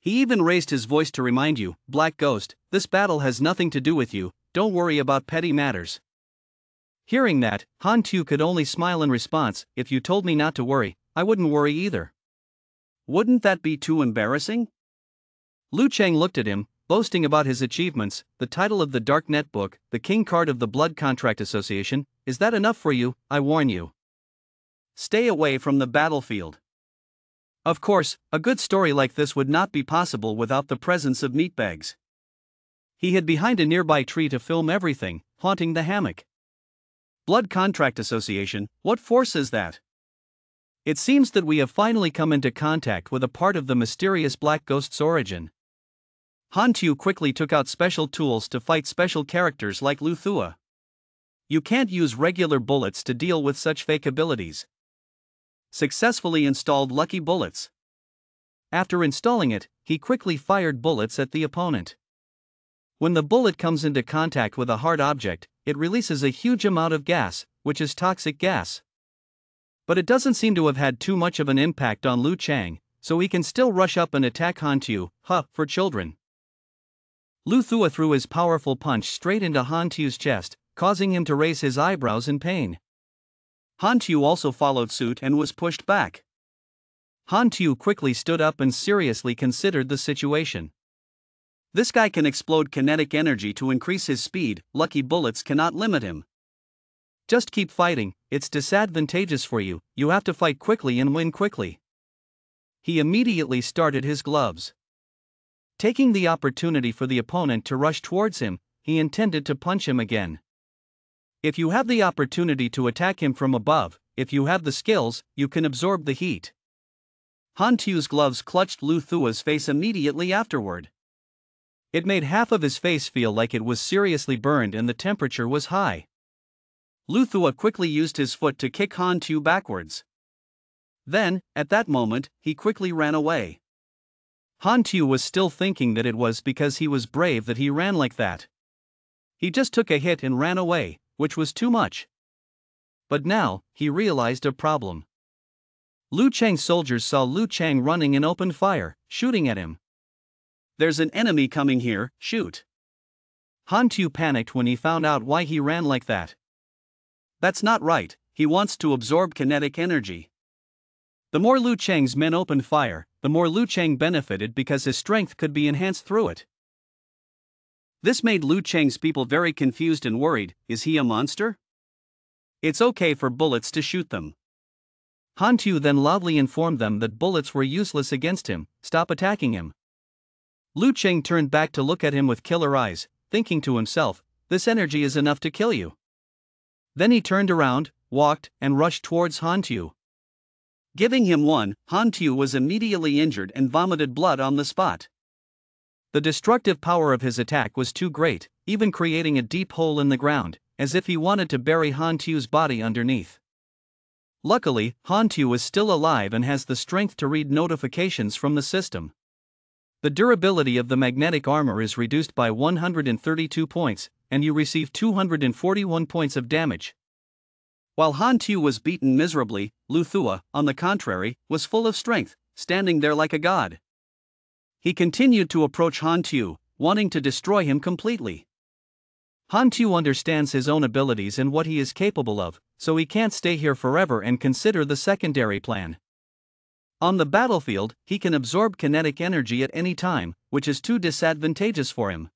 He even raised his voice to remind you, Black Ghost, this battle has nothing to do with you, don't worry about petty matters. Hearing that, Han Tu could only smile in response. If you told me not to worry, I wouldn't worry either. Wouldn't that be too embarrassing? Lu Cheng looked at him, boasting about his achievements, the title of the Dark Net book, the King card of the Blood Contract Association. Is that enough for you? I warn you. Stay away from the battlefield. Of course, a good story like this would not be possible without the presence of meatbags. He hid behind a nearby tree to film everything, haunting the hammock. Blood Contract Association, what force is that? It seems that we have finally come into contact with a part of the mysterious Black Ghost's origin. Han Tu quickly took out special tools to fight special characters like Lu Thua. You can't use regular bullets to deal with such fake abilities. Successfully installed lucky bullets. After installing it, he quickly fired bullets at the opponent. When the bullet comes into contact with a hard object, it releases a huge amount of gas, which is toxic gas. But it doesn't seem to have had too much of an impact on Lu Chang, so he can still rush up and attack Han Tu, for children. Lu Thua threw his powerful punch straight into Han Tu's chest, causing him to raise his eyebrows in pain. Han Tu also followed suit and was pushed back. Han Tu quickly stood up and seriously considered the situation. This guy can explode kinetic energy to increase his speed, lucky bullets cannot limit him. Just keep fighting, it's disadvantageous for you, you have to fight quickly and win quickly. He immediately started his gloves. Taking the opportunity for the opponent to rush towards him, he intended to punch him again. If you have the opportunity to attack him from above, if you have the skills, you can absorb the heat. Han Tu's gloves clutched Lu Thua's face immediately afterward. It made half of his face feel like it was seriously burned and the temperature was high. Lu Thua quickly used his foot to kick Han Tu backwards. Then, at that moment, he quickly ran away. Han Tu was still thinking that it was because he was brave that he ran like that. He just took a hit and ran away, which was too much. But now, he realized a problem. Lu Chang's soldiers saw Lu Chang running and opened fire, shooting at him. There's an enemy coming here, shoot. Han Tu panicked when he found out why he ran like that. That's not right, he wants to absorb kinetic energy. The more Lu Chang's men opened fire, the more Lu Chang benefited because his strength could be enhanced through it. This made Lu Chang's people very confused and worried. Is he a monster? It's okay for bullets to shoot them. Han Tu then loudly informed them that bullets were useless against him, stop attacking him. Lu Chang turned back to look at him with killer eyes, thinking to himself, this energy is enough to kill you. Then he turned around, walked, and rushed towards Han Tu. Giving him one, Han Tu was immediately injured and vomited blood on the spot. The destructive power of his attack was too great, even creating a deep hole in the ground, as if he wanted to bury Han Tu's body underneath. Luckily, Han Tu is still alive and has the strength to read notifications from the system. The durability of the magnetic armor is reduced by 132 points, and you receive 241 points of damage. While Han Tu was beaten miserably, Lu Thua, on the contrary, was full of strength, standing there like a god. He continued to approach Han Tu, wanting to destroy him completely. Han Tu understands his own abilities and what he is capable of, so he can't stay here forever and consider the secondary plan. On the battlefield, he can absorb kinetic energy at any time, which is too disadvantageous for him.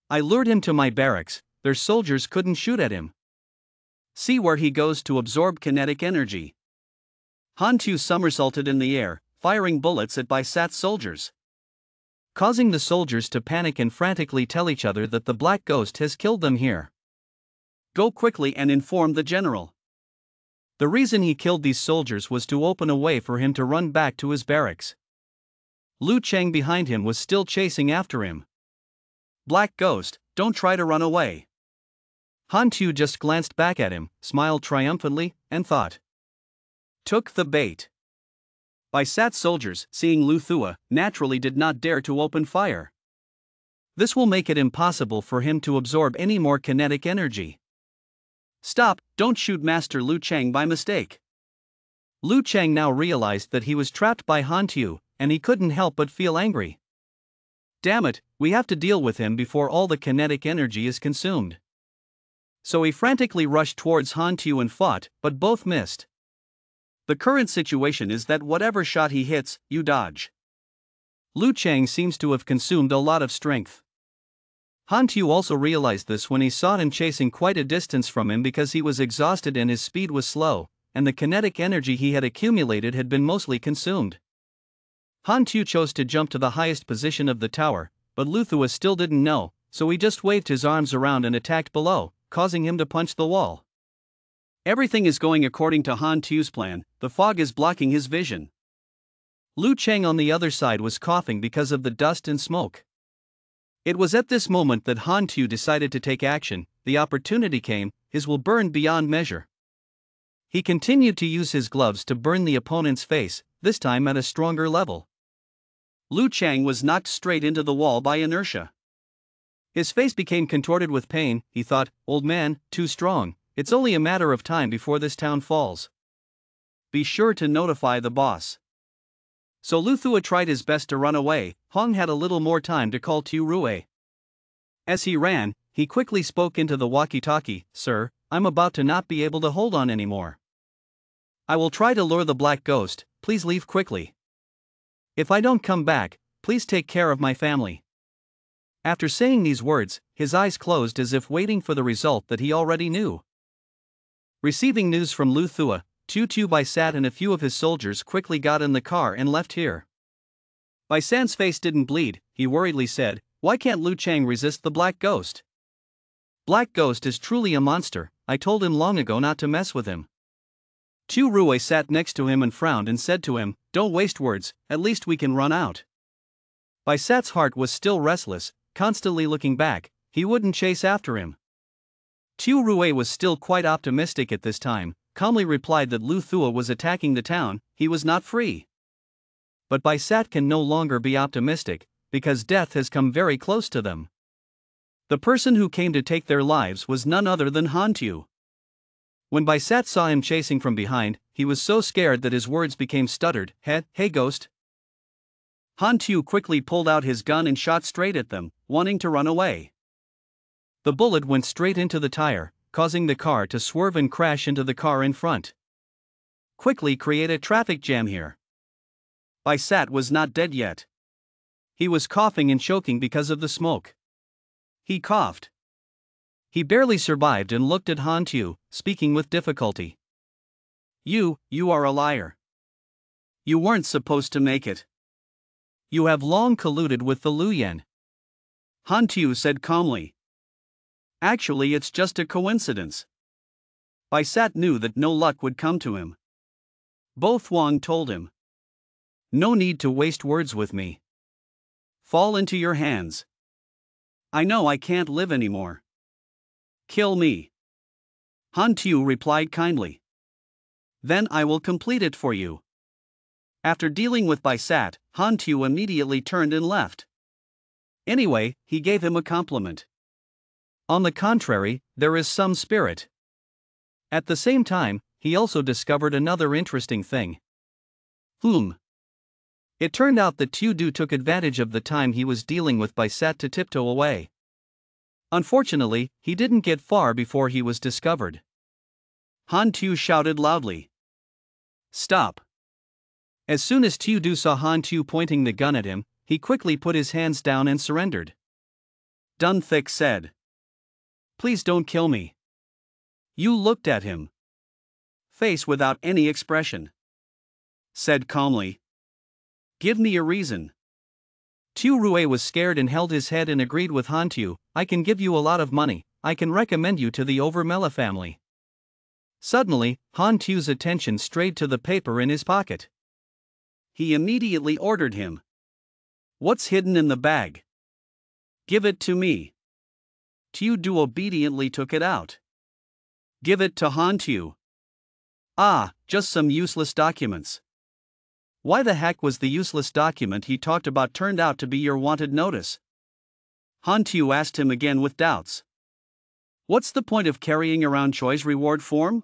I lured him to my barracks, their soldiers couldn't shoot at him. See where he goes to absorb kinetic energy. Han Tu somersaulted in the air, firing bullets at Bisat's soldiers, causing the soldiers to panic and frantically tell each other that the Black Ghost has killed them here. Go quickly and inform the general. The reason he killed these soldiers was to open a way for him to run back to his barracks. Lu Cheng behind him was still chasing after him. "Black Ghost, don't try to run away." Han Tu just glanced back at him, smiled triumphantly, and thought. Took the bait. Bai Sat's soldiers, seeing Lu Thua, naturally did not dare to open fire. This will make it impossible for him to absorb any more kinetic energy. "Stop, don't shoot Master Lu Cheng by mistake." Lu Cheng now realized that he was trapped by Han Tu, and he couldn't help but feel angry. Damn it, we have to deal with him before all the kinetic energy is consumed. So he frantically rushed towards Han Tu and fought, but both missed. The current situation is that whatever shot he hits, you dodge. Lu Cheng seems to have consumed a lot of strength. Han Tu also realized this when he saw him chasing quite a distance from him because he was exhausted and his speed was slow, and the kinetic energy he had accumulated had been mostly consumed. Han Tu chose to jump to the highest position of the tower, but Lu Thua still didn't know, so he just waved his arms around and attacked below, causing him to punch the wall. Everything is going according to Han Tu's plan, the fog is blocking his vision. Lu Cheng on the other side was coughing because of the dust and smoke. It was at this moment that Han Tu decided to take action. The opportunity came, his will burned beyond measure. He continued to use his gloves to burn the opponent's face, this time at a stronger level. Lu Cheng was knocked straight into the wall by inertia. His face became contorted with pain. He thought, "Old man, too strong, it's only a matter of time before this town falls. Be sure to notify the boss." So Lu Thua tried his best to run away. Hong had a little more time to call Tu Rue. As he ran, he quickly spoke into the walkie-talkie, "Sir, I'm about to not be able to hold on anymore. I will try to lure the Black Ghost, please leave quickly. If I don't come back, please take care of my family." After saying these words, his eyes closed as if waiting for the result that he already knew. Receiving news from Lu Thua, Tu Bai Sat and a few of his soldiers quickly got in the car and left here. Bai San's face didn't bleed. He worriedly said, "Why can't Lu Cheng resist the Black Ghost? Black Ghost is truly a monster, I told him long ago not to mess with him." Tu Rue sat next to him and frowned and said to him, "Don't waste words, at least we can run out." Bai Sat's heart was still restless, constantly looking back. He wouldn't chase after him. Tu Rue was still quite optimistic at this time, calmly replied that Lu Thua was attacking the town, he was not free. But Bai Sat can no longer be optimistic, because death has come very close to them. The person who came to take their lives was none other than Han Tu. When Bai Sat saw him chasing from behind, he was so scared that his words became stuttered. Hey ghost." Han Tu quickly pulled out his gun and shot straight at them, wanting to run away. The bullet went straight into the tire, causing the car to swerve and crash into the car in front. Quickly create a traffic jam here. Bai Sat was not dead yet. He was coughing and choking because of the smoke. He coughed. He barely survived and looked at Han Tu, speaking with difficulty. You are a liar. You weren't supposed to make it. You have long colluded with the Luyan." Han Tu said calmly. "Actually, it's just a coincidence." Bai Sat knew that no luck would come to him. Both Wang told him, "No need to waste words with me. Fall into your hands. I know I can't live anymore. Kill me." Han Tu replied kindly. "Then I will complete it for you." After dealing with Bai Sat, Han Tu immediately turned and left. Anyway, he gave him a compliment. On the contrary, there is some spirit. At the same time, he also discovered another interesting thing. It turned out that Tu Du took advantage of the time he was dealing with Bai Sat to tiptoe away. Unfortunately, he didn't get far before he was discovered. Han Tu shouted loudly, "Stop!" As soon as Tu Du saw Han Tu pointing the gun at him, he quickly put his hands down and surrendered. Dun Thick said, "Please don't kill me." You looked at him. Face without any expression. Said calmly, "Give me a reason." Tu Rue was scared and held his head and agreed with Han Tu, "I can give you a lot of money, I can recommend you to the Overmela family." Suddenly, Han Tu's attention strayed to the paper in his pocket. He immediately ordered him, What's hidden in the bag? Give it to me. Xiao obediently took it out. Give it to Xiao. Ah, just some useless documents. Why the heck was the useless document he talked about turned out to be your wanted notice? Xiao asked him again with doubts. What's the point of carrying around Choi's reward form?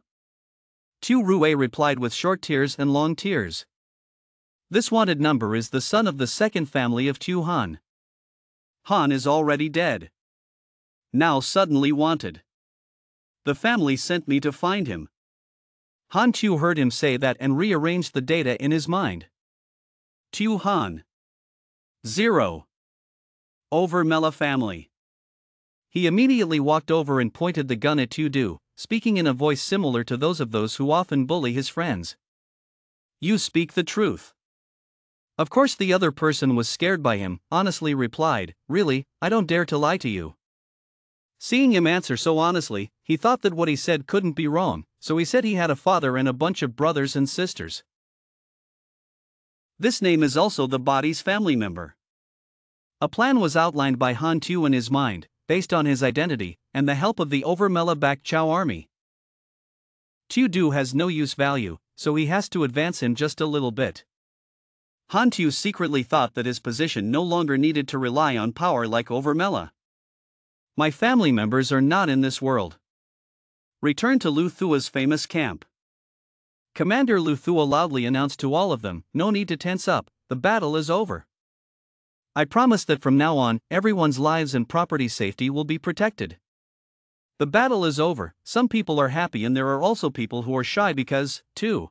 Tu Rue replied with short tears and long tears. This wanted number is the son of the second family of Tu Han. Han is already dead. Now suddenly wanted. The family sent me to find him. Han Tu heard him say that and rearranged the data in his mind. Tu Han. 0. Overmela family. He immediately walked over and pointed the gun at Tu Du, speaking in a voice similar to those who often bully his friends. You speak the truth. Of course the other person was scared by him, honestly replied, really, I don't dare to lie to you. Seeing him answer so honestly, he thought that what he said couldn't be wrong, so he said he had a father and a bunch of brothers and sisters. This name is also the body's family member. A plan was outlined by Han Tu in his mind, based on his identity, and the help of the Overmela Bak Chao army. Tu Du has no use value, so he has to advance him just a little bit. Han Tu secretly thought that his position no longer needed to rely on power like Overmela. My family members are not in this world. Return to Lu Thua's famous camp. Commander Lu Thua loudly announced to all of them, no need to tense up, the battle is over. I promise that from now on, everyone's lives and property safety will be protected. The battle is over, some people are happy and there are also people who are shy because, too,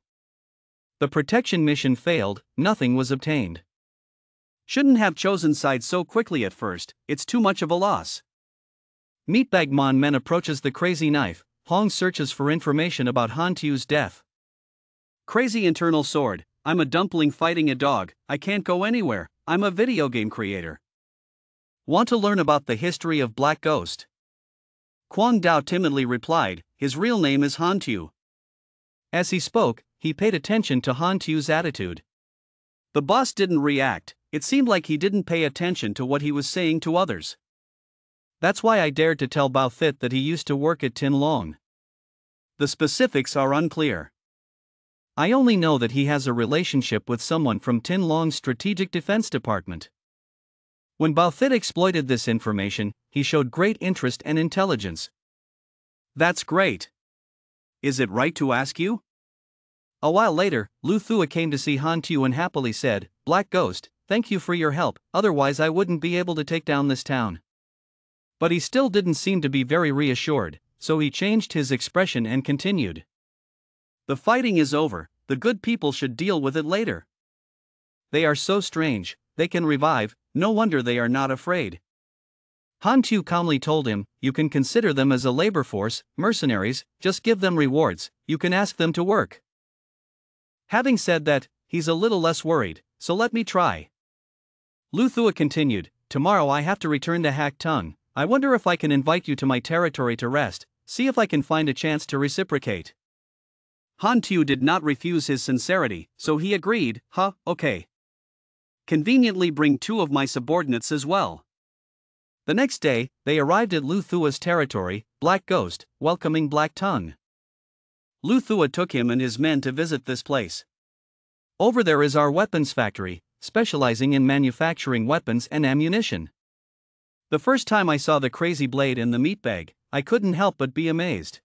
the protection mission failed, nothing was obtained. Shouldn't have chosen sides so quickly at first, it's too much of a loss. Meatbag Mon Men approaches the crazy knife, Hong searches for information about Han Tu's death. Crazy internal sword, I'm a dumpling fighting a dog, I can't go anywhere, I'm a video game creator. Want to learn about the history of Black Ghost? Quang Dao timidly replied, his real name is Han Tu. As he spoke, he paid attention to Han Tu's attitude. The boss didn't react, it seemed like he didn't pay attention to what he was saying to others. That's why I dared to tell Bao Thit that he used to work at Tin Long. The specifics are unclear. I only know that he has a relationship with someone from Tin Long's Strategic Defense Department. When Bao Thit exploited this information, he showed great interest and intelligence. That's great. Is it right to ask you? A while later, Lu Thua came to see Han Tu and happily said, Black Ghost, thank you for your help, otherwise I wouldn't be able to take down this town. But he still didn't seem to be very reassured, so he changed his expression and continued. The fighting is over, the good people should deal with it later. They are so strange, they can revive, no wonder they are not afraid. Han Tu calmly told him, you can consider them as a labor force, mercenaries, just give them rewards, you can ask them to work. Having said that, he's a little less worried, so let me try. Lu Thua continued, tomorrow I have to return to Hak Tung, I wonder if I can invite you to my territory to rest, see if I can find a chance to reciprocate. Han Tu did not refuse his sincerity, so he agreed, okay. Conveniently bring 2 of my subordinates as well. The next day, they arrived at Lu Thua's territory, Black Ghost, welcoming Black Tongue. Lu Thua took him and his men to visit this place. Over there is our weapons factory, specializing in manufacturing weapons and ammunition. The first time I saw the crazy blade in the meat bag, I couldn't help but be amazed.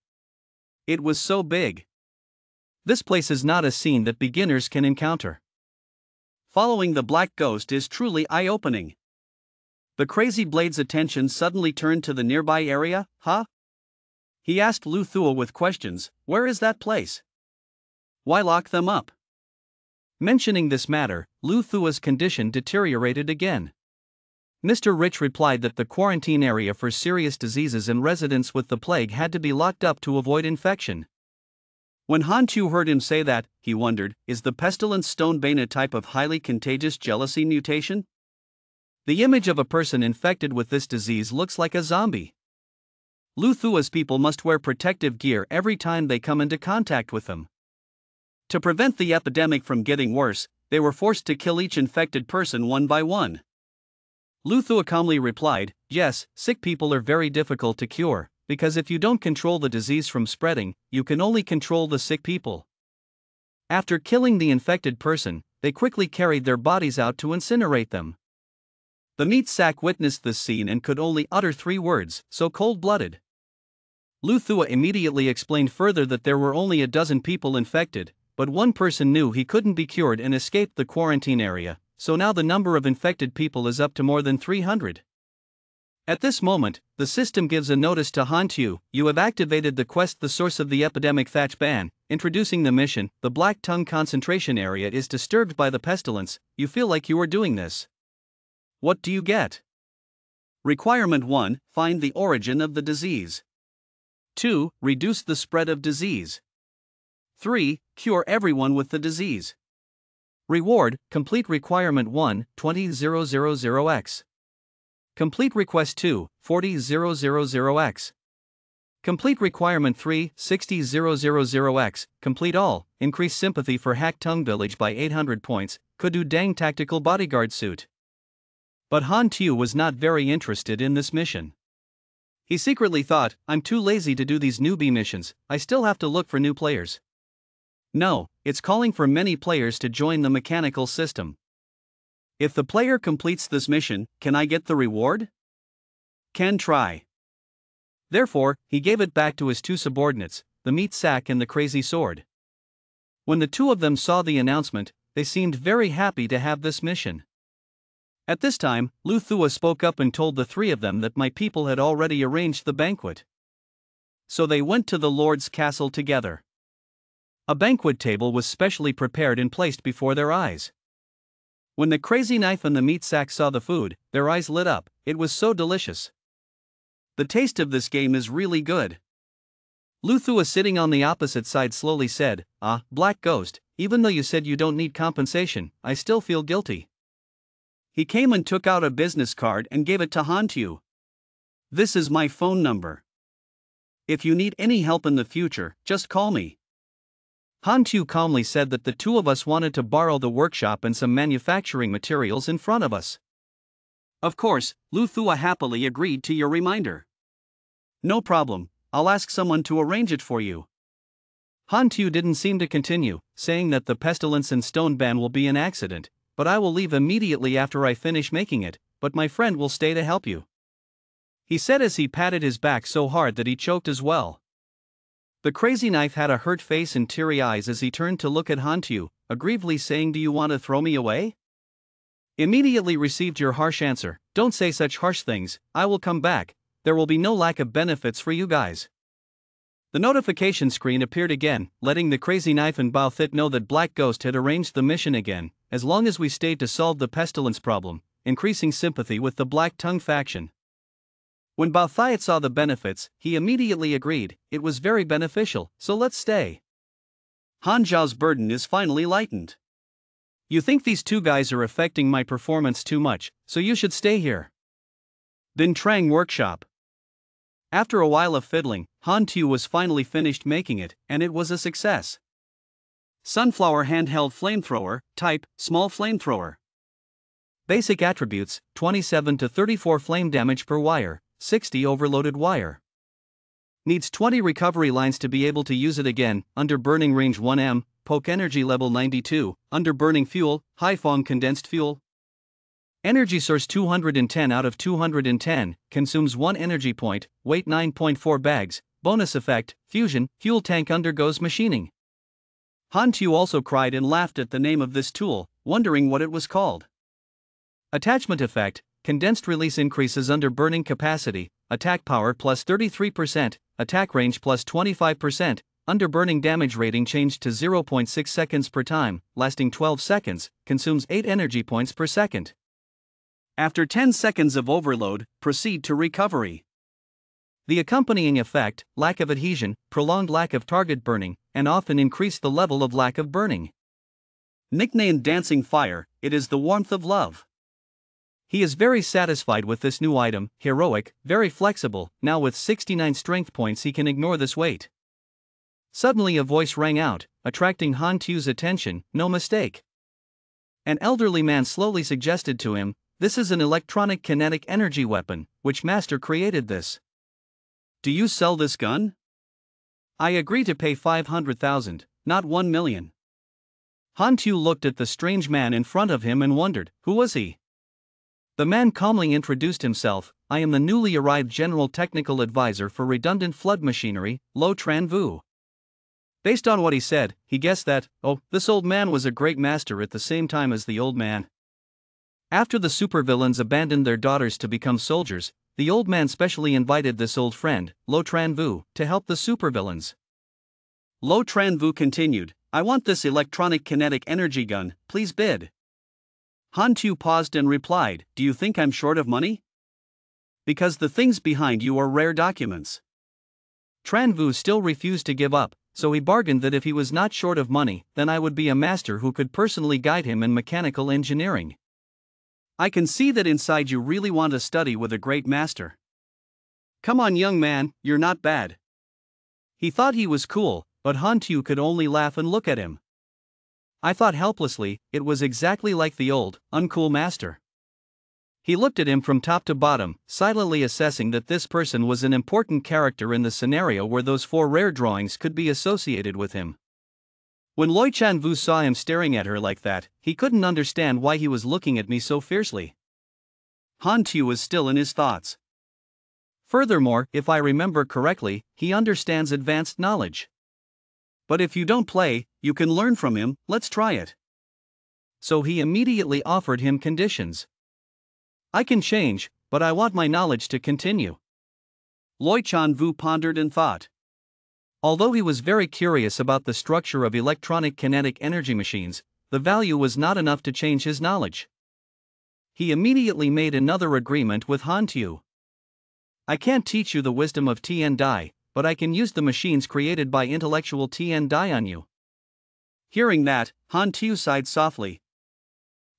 It was so big. This place is not a scene that beginners can encounter. Following the Black Ghost is truly eye-opening. The crazy blade's attention suddenly turned to the nearby area, He asked Lu Thua with questions, where is that place? Why lock them up? Mentioning this matter, Lu Thua's condition deteriorated again. Mr. Rich replied that the quarantine area for serious diseases and residents with the plague had to be locked up to avoid infection. When Han Tu heard him say that, he wondered, is the pestilence stone bane a type of highly contagious jealousy mutation? The image of a person infected with this disease looks like a zombie. Lu Thua's people must wear protective gear every time they come into contact with them. To prevent the epidemic from getting worse, they were forced to kill each infected person one by one. Lu Thua calmly replied, yes, sick people are very difficult to cure, because if you don't control the disease from spreading, you can only control the sick people. After killing the infected person, they quickly carried their bodies out to incinerate them. The meat sack witnessed this scene and could only utter 3 words, so cold-blooded. Lu Thua immediately explained further that there were only a dozen people infected, but one person knew he couldn't be cured and escaped the quarantine area, so now the number of infected people is up to more than 300. At this moment, the system gives a notice to Han Tu, you have activated the quest The Source of the Epidemic Thatch Ban, introducing the mission, the Black Tongue concentration area is disturbed by the pestilence, you feel like you are doing this. What do you get? Requirement 1, find the origin of the disease. 2, reduce the spread of disease. 3, cure everyone with the disease. Reward, complete requirement 1, 20,000x. Complete request 2, 40,000x. Complete requirement 3, 60,000x. Complete all, increase sympathy for Hack Tongue Village by 800 points, could do dang tactical bodyguard suit. But Han Tu was not very interested in this mission. He secretly thought, I'm too lazy to do these newbie missions, I still have to look for new players. No, it's calling for many players to join the mechanical system. If the player completes this mission, can I get the reward? Can try. Therefore, he gave it back to his 2 subordinates, the meat sack and the crazy sword. When the 2 of them saw the announcement, they seemed very happy to have this mission. At this time, Lu Thua spoke up and told the 3 of them that my people had already arranged the banquet. So they went to the Lord's castle together. A banquet table was specially prepared and placed before their eyes. When the crazy knife and the meat sack saw the food, their eyes lit up, it was so delicious. The taste of this game is really good. Lu Thua sitting on the opposite side slowly said, Black Ghost, even though you said you don't need compensation, I still feel guilty. He came and took out a business card and gave it to Han Tu. This is my phone number. If you need any help in the future, just call me. Han Tu calmly said that the 2 of us wanted to borrow the workshop and some manufacturing materials in front of us. Of course, Lu Thua happily agreed to your reminder. No problem, I'll ask someone to arrange it for you. Han Tu didn't seem to continue, saying that the pestilence and stone ban will be an accident, but I will leave immediately after I finish making it, but my friend will stay to help you. He said as he patted his back so hard that he choked as well. The crazy knife had a hurt face and teary eyes as he turned to look at Han Tu, aggrievedly saying, do you want to throw me away? Immediately received your harsh answer, don't say such harsh things, I will come back, there will be no lack of benefits for you guys. The notification screen appeared again, letting the crazy knife and Bao Thit know that Black Ghost had arranged the mission again, as long as we stayed to solve the pestilence problem, increasing sympathy with the Black Tongue faction. When Bao Thiet saw the benefits, he immediately agreed, it was very beneficial, so let's stay. Han Zhao's burden is finally lightened. You think these 2 guys are affecting my performance too much, so you should stay here. Bin Trang Workshop. After a while of fiddling, Han Tu was finally finished making it, and it was a success. Sunflower handheld flamethrower, type, small flamethrower. Basic attributes, 27 to 34 flame damage per wire, 60 overloaded wire. Needs 20 recovery lines to be able to use it again, under burning range 1M, poke energy level 92, under burning fuel, Haifeng condensed fuel. Energy source 210 out of 210, consumes 1 energy point, weight 9.4 bags, bonus effect, fusion, fuel tank undergoes machining. Han Tu also cried and laughed at the name of this tool, wondering what it was called. Attachment effect, condensed release increases under burning capacity, attack power plus 33%, attack range plus 25%, under burning damage rating changed to 0.6 seconds per time, lasting 12 seconds, consumes 8 energy points per second. After 10 seconds of overload, proceed to recovery. The accompanying effect, lack of adhesion, prolonged lack of target burning, and often increase the level of lack of burning. Nicknamed Dancing Fire, it is the warmth of love. He is very satisfied with this new item, heroic, very flexible, now with 69 strength points he can ignore this weight. Suddenly a voice rang out, attracting Han Tu's attention, no mistake. An elderly man slowly suggested to him, This is an electronic kinetic energy weapon. Which master created this? Do you sell this gun? I agree to pay 500,000, not 1 million. Han Tu looked at the strange man in front of him and wondered, who was he? The man calmly introduced himself. I am the newly arrived General Technical Advisor for Redundant Flood Machinery, Lo Tran Vu. Based on what he said, he guessed that, this old man was a great master at the same time as the old man. After the supervillains abandoned their daughters to become soldiers, the old man specially invited this old friend, Lo Tran Vu, to help the supervillains. Lo Tran Vu continued, I want this electronic kinetic energy gun, please bid. Han Tu paused and replied, do you think I'm short of money? Because the things behind you are rare documents. Tran Vu still refused to give up, so he bargained that if he was not short of money, then I would be a master who could personally guide him in mechanical engineering. I can see that inside you really want to study with a great master. Come on, young man, you're not bad. He thought he was cool, but Han Tu could only laugh and look at him. I thought helplessly, it was exactly like the old, uncool master. He looked at him from top to bottom, silently assessing that this person was an important character in the scenario where those 4 rare drawings could be associated with him. When Loi Chan Vu saw him staring at her like that, he couldn't understand why he was looking at me so fiercely. Han Tu was still in his thoughts. Furthermore, if I remember correctly, he understands advanced knowledge. But if you don't play, you can learn from him, let's try it. So he immediately offered him conditions. I can change, but I want my knowledge to continue. Loi Chan Vu pondered and thought. Although he was very curious about the structure of electronic kinetic energy machines, the value was not enough to change his knowledge. He immediately made another agreement with Han Tu. I can't teach you the wisdom of Tien Dai, but I can use the machines created by intellectual Tien Dai on you. Hearing that, Han Tu sighed softly.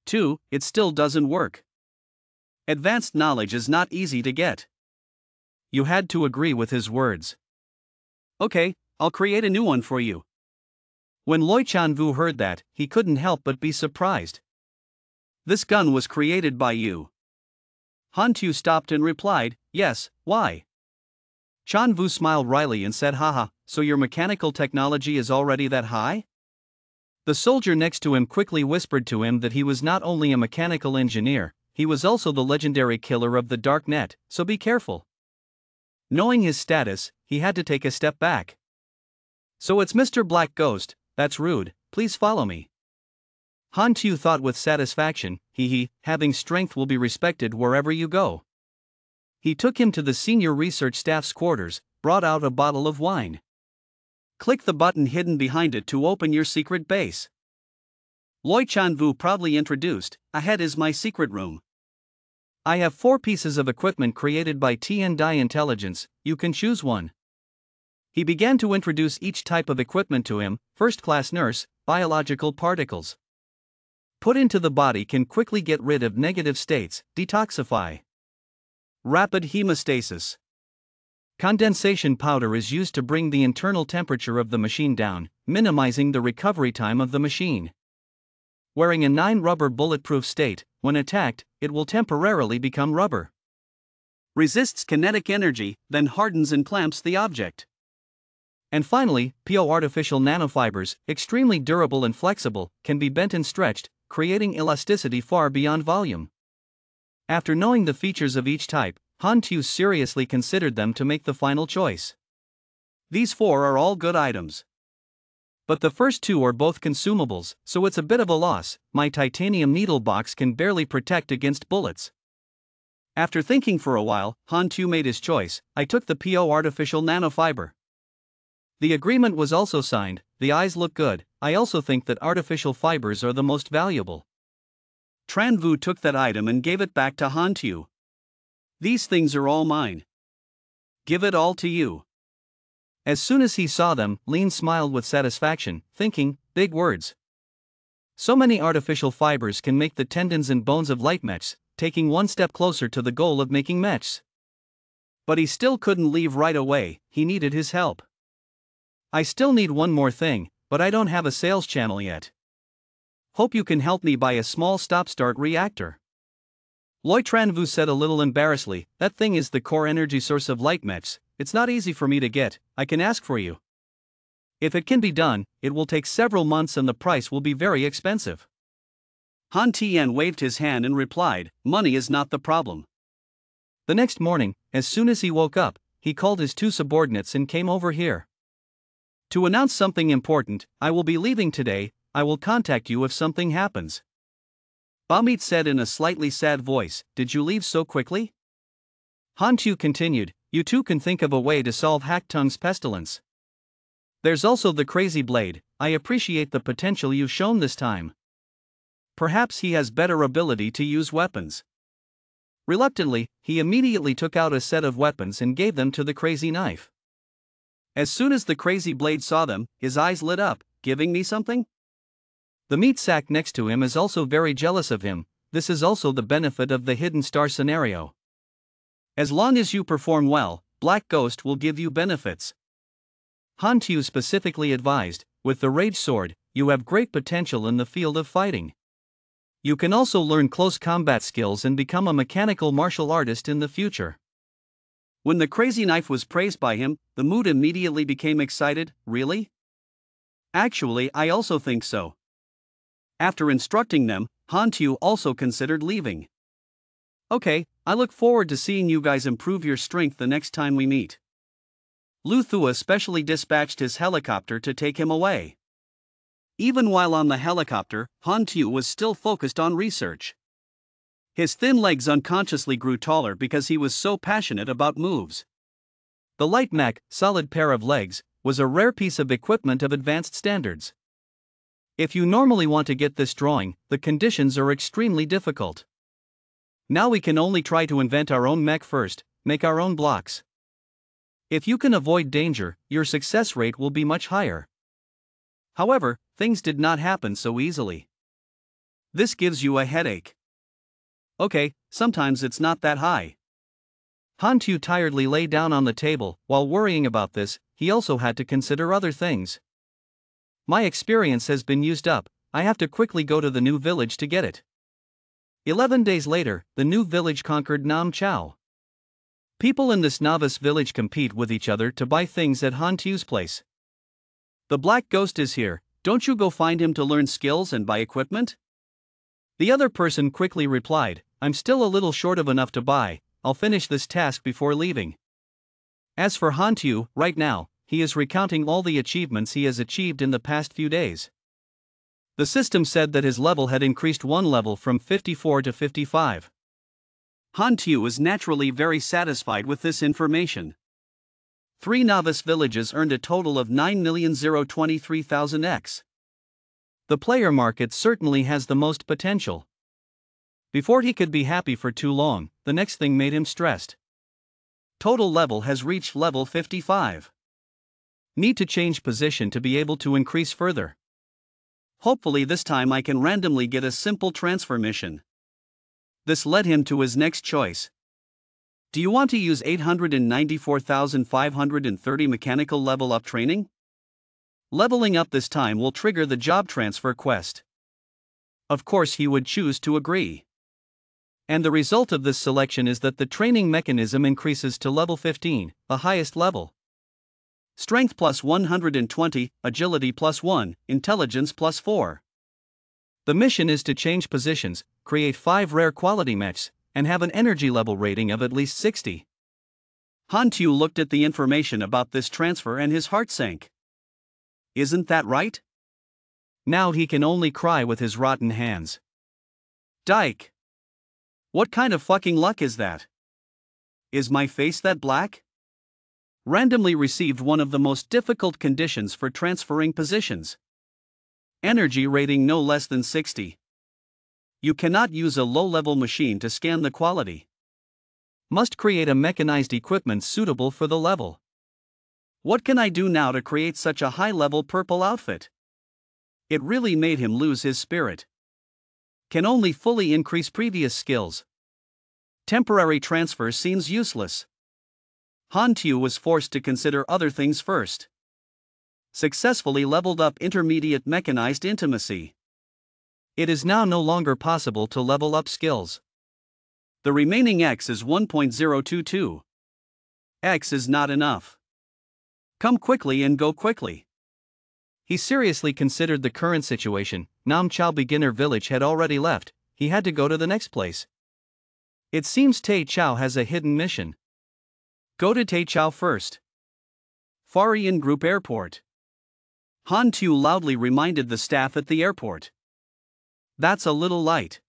2. It still doesn't work. Advanced knowledge is not easy to get. You had to agree with his words. Okay, I'll create a new one for you. When Loi Chan Vu heard that, he couldn't help but be surprised. This gun was created by you. Han Tu stopped and replied, yes, why? Chan Vu smiled wryly and said, haha, so your mechanical technology is already that high? The soldier next to him quickly whispered to him that he was not only a mechanical engineer, he was also the legendary killer of the dark net, so be careful. Knowing his status, he had to take a step back. So it's Mr. Black Ghost, that's rude, please follow me. Han Tu thought with satisfaction, having strength will be respected wherever you go. He took him to the senior research staff's quarters, brought out a bottle of wine. Click the button hidden behind it to open your secret base. Loi Chan Vu proudly introduced, ahead is my secret room. I have 4 pieces of equipment created by Tien Dai Intelligence, you can choose one. He began to introduce each type of equipment to him. First-class nurse, biological particles. Put into the body can quickly get rid of negative states, detoxify. Rapid hemostasis. Condensation powder is used to bring the internal temperature of the machine down, minimizing the recovery time of the machine. Wearing a 9-rubber bulletproof state, when attacked, it will temporarily become rubber. Resists kinetic energy, then hardens and clamps the object. And finally, PO artificial nanofibers, extremely durable and flexible, can be bent and stretched, creating elasticity far beyond volume. After knowing the features of each type, Han Tu seriously considered them to make the final choice. These 4 are all good items. But the first 2 are both consumables, so it's a bit of a loss. My titanium needle box can barely protect against bullets. After thinking for a while, Han Tu made his choice. I took the PO artificial nanofiber. The agreement was also signed. The eyes look good. I also think that artificial fibers are the most valuable. Tran Vu took that item and gave it back to Han Tu. These things are all mine. Give it all to you. As soon as he saw them, Lin smiled with satisfaction, thinking, big words. So many artificial fibers can make the tendons and bones of light mechs, taking one step closer to the goal of making mechs. But he still couldn't leave right away, he needed his help. I still need one more thing, but I don't have a sales channel yet. Hope you can help me buy a small stop-start reactor. Loi Tranvu said a little embarrassedly, that thing is the core energy source of light mechs, it's not easy for me to get, I can ask for you. If it can be done, it will take several months and the price will be very expensive. Han Tian waved his hand and replied, money is not the problem. The next morning, as soon as he woke up, he called his two subordinates and came over here. To announce something important, I will be leaving today, I will contact you if something happens. Bamit said in a slightly sad voice, did you leave so quickly? Han Tu continued, you two can think of a way to solve Hack Tung's pestilence. There's also the Crazy Blade, I appreciate the potential you've shown this time. Perhaps he has better ability to use weapons. Reluctantly, he immediately took out a set of weapons and gave them to the Crazy Knife. As soon as the Crazy Blade saw them, his eyes lit up, giving me something? The meat sack next to him is also very jealous of him, this is also the benefit of the hidden star scenario. As long as you perform well, Black Ghost will give you benefits. Han Tu specifically advised, with the Rage Sword, you have great potential in the field of fighting. You can also learn close combat skills and become a mechanical martial artist in the future. When the Crazy Knife was praised by him, the mood immediately became excited, really? Actually, I also think so. After instructing them, Han Tu also considered leaving. Okay, I look forward to seeing you guys improve your strength the next time we meet. Lu Thua specially dispatched his helicopter to take him away. Even while on the helicopter, Han Tu was still focused on research. His thin legs unconsciously grew taller because he was so passionate about moves. The light mech, solid pair of legs, was a rare piece of equipment of advanced standards. If you normally want to get this drawing, the conditions are extremely difficult. Now we can only try to invent our own mech first, make our own blocks. If you can avoid danger, your success rate will be much higher. However, things did not happen so easily. This gives you a headache. Okay, sometimes it's not that high. Han Tu tiredly lay down on the table. While worrying about this, he also had to consider other things. My experience has been used up, I have to quickly go to the new village to get it. 11 days later, the new village conquered Nam Chao. People in this novice village compete with each other to buy things at Han Tu's place. The Black Ghost is here, don't you go find him to learn skills and buy equipment? The other person quickly replied, I'm still a little short of enough to buy, I'll finish this task before leaving. As for Han Tu, right now, he is recounting all the achievements he has achieved in the past few days. The system said that his level had increased one level from 54 to 55. Han Tu was naturally very satisfied with this information. 3 novice villages earned a total of 9,023,000 X. The player market certainly has the most potential. Before he could be happy for too long, the next thing made him stressed. Total level has reached level 55. Need to change position to be able to increase further. Hopefully this time I can randomly get a simple transfer mission. This led him to his next choice. Do you want to use 894,530 mechanical level up training? Leveling up this time will trigger the job transfer quest. Of course he would choose to agree. And the result of this selection is that the training mechanism increases to level 15, the highest level. Strength plus 120, agility plus 1, intelligence plus 4. The mission is to change positions, create 5 rare quality mechs, and have an energy level rating of at least 60. Han Tu looked at the information about this transfer and his heart sank. Isn't that right? Now he can only cry with his rotten hands. Dyke! What kind of fucking luck is that? Is my face that black? Randomly received one of the most difficult conditions for transferring positions. Energy rating no less than 60. You cannot use a low-level machine to scan the quality. Must create a mechanized equipment suitable for the level. What can I do now to create such a high-level purple outfit? It really made him lose his spirit. Can only fully increase previous skills. Temporary transfer seems useless. Han Tu was forced to consider other things first. Successfully leveled up intermediate mechanized intimacy. It is now no longer possible to level up skills. The remaining X is 1.022. X is not enough. Come quickly and go quickly. He seriously considered the current situation. Nam Chao Beginner Village had already left, he had to go to the next place. It seems Tai Chao has a hidden mission. Go to Tai Chao first. Farian Group Airport. Han Tu loudly reminded the staff at the airport. That's a little light.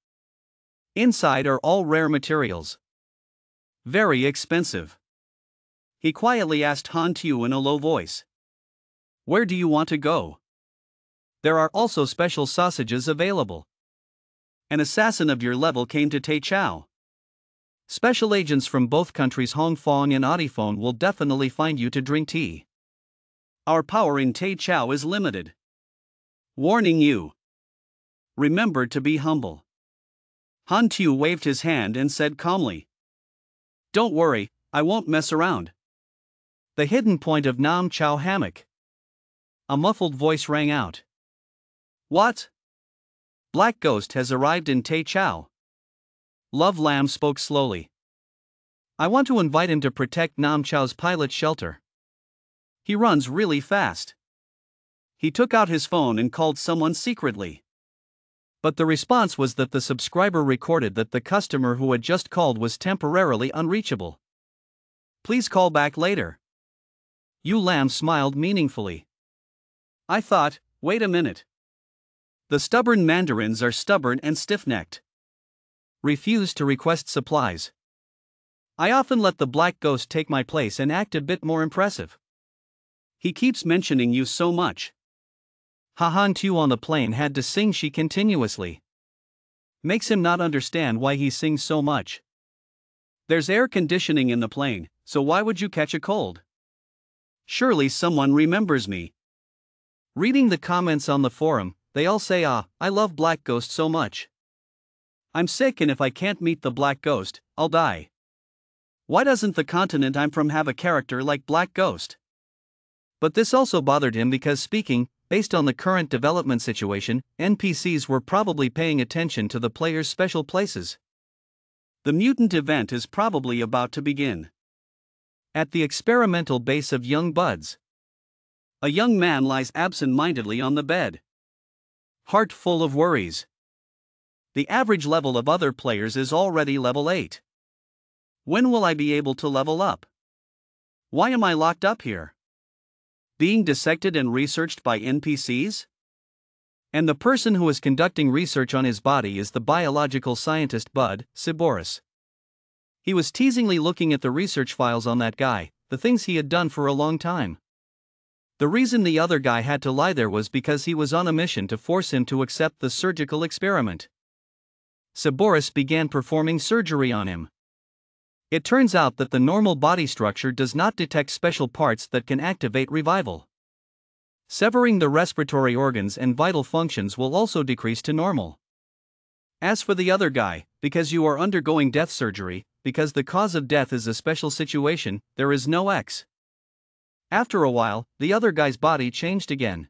Inside are all rare materials. Very expensive. He quietly asked Han Tu in a low voice. Where do you want to go? There are also special sausages available. An assassin of your level came to Tai Chao. Special agents from both countries Hong Fong and Audifone will definitely find you to drink tea. Our power in Tai Chao is limited. Warning you. Remember to be humble. Han Tu waved his hand and said calmly. Don't worry, I won't mess around. The hidden point of Nam Chao Hammock. A muffled voice rang out. What? Black Ghost has arrived in Tai Chao. Love Lamb spoke slowly. I want to invite him to protect Nam Chao's pilot shelter. He runs really fast. He took out his phone and called someone secretly. But the response was that the subscriber recorded that the customer who had just called was temporarily unreachable. Please call back later. Yu Lam smiled meaningfully. I thought, wait a minute. The stubborn mandarins are stubborn and stiff-necked. Refuse to request supplies. I often let the Black Ghost take my place and act a bit more impressive. He keeps mentioning you so much. Han Tu on the plane had to sing she continuously. Makes him not understand why he sings so much. There's air conditioning in the plane, so why would you catch a cold? Surely someone remembers me. Reading the comments on the forum, they all say I love Black Ghost so much. I'm sick and if I can't meet the Black Ghost, I'll die. Why doesn't the continent I'm from have a character like Black Ghost? But this also bothered him because speaking, based on the current development situation, NPCs were probably paying attention to the player's special places. The mutant event is probably about to begin. At the experimental base of Young Buds. A young man lies absent-mindedly on the bed. Heart full of worries. The average level of other players is already level 8. When will I be able to level up? Why am I locked up here? Being dissected and researched by NPCs? And the person who is conducting research on his body is the biological scientist Bud, Siboris. He was teasingly looking at the research files on that guy, the things he had done for a long time. The reason the other guy had to lie there was because he was on a mission to force him to accept the surgical experiment. Siboris began performing surgery on him. It turns out that the normal body structure does not detect special parts that can activate revival. Severing the respiratory organs and vital functions will also decrease to normal. As for the other guy, because you are undergoing death surgery, because the cause of death is a special situation, there is no X. After a while, the other guy's body changed again.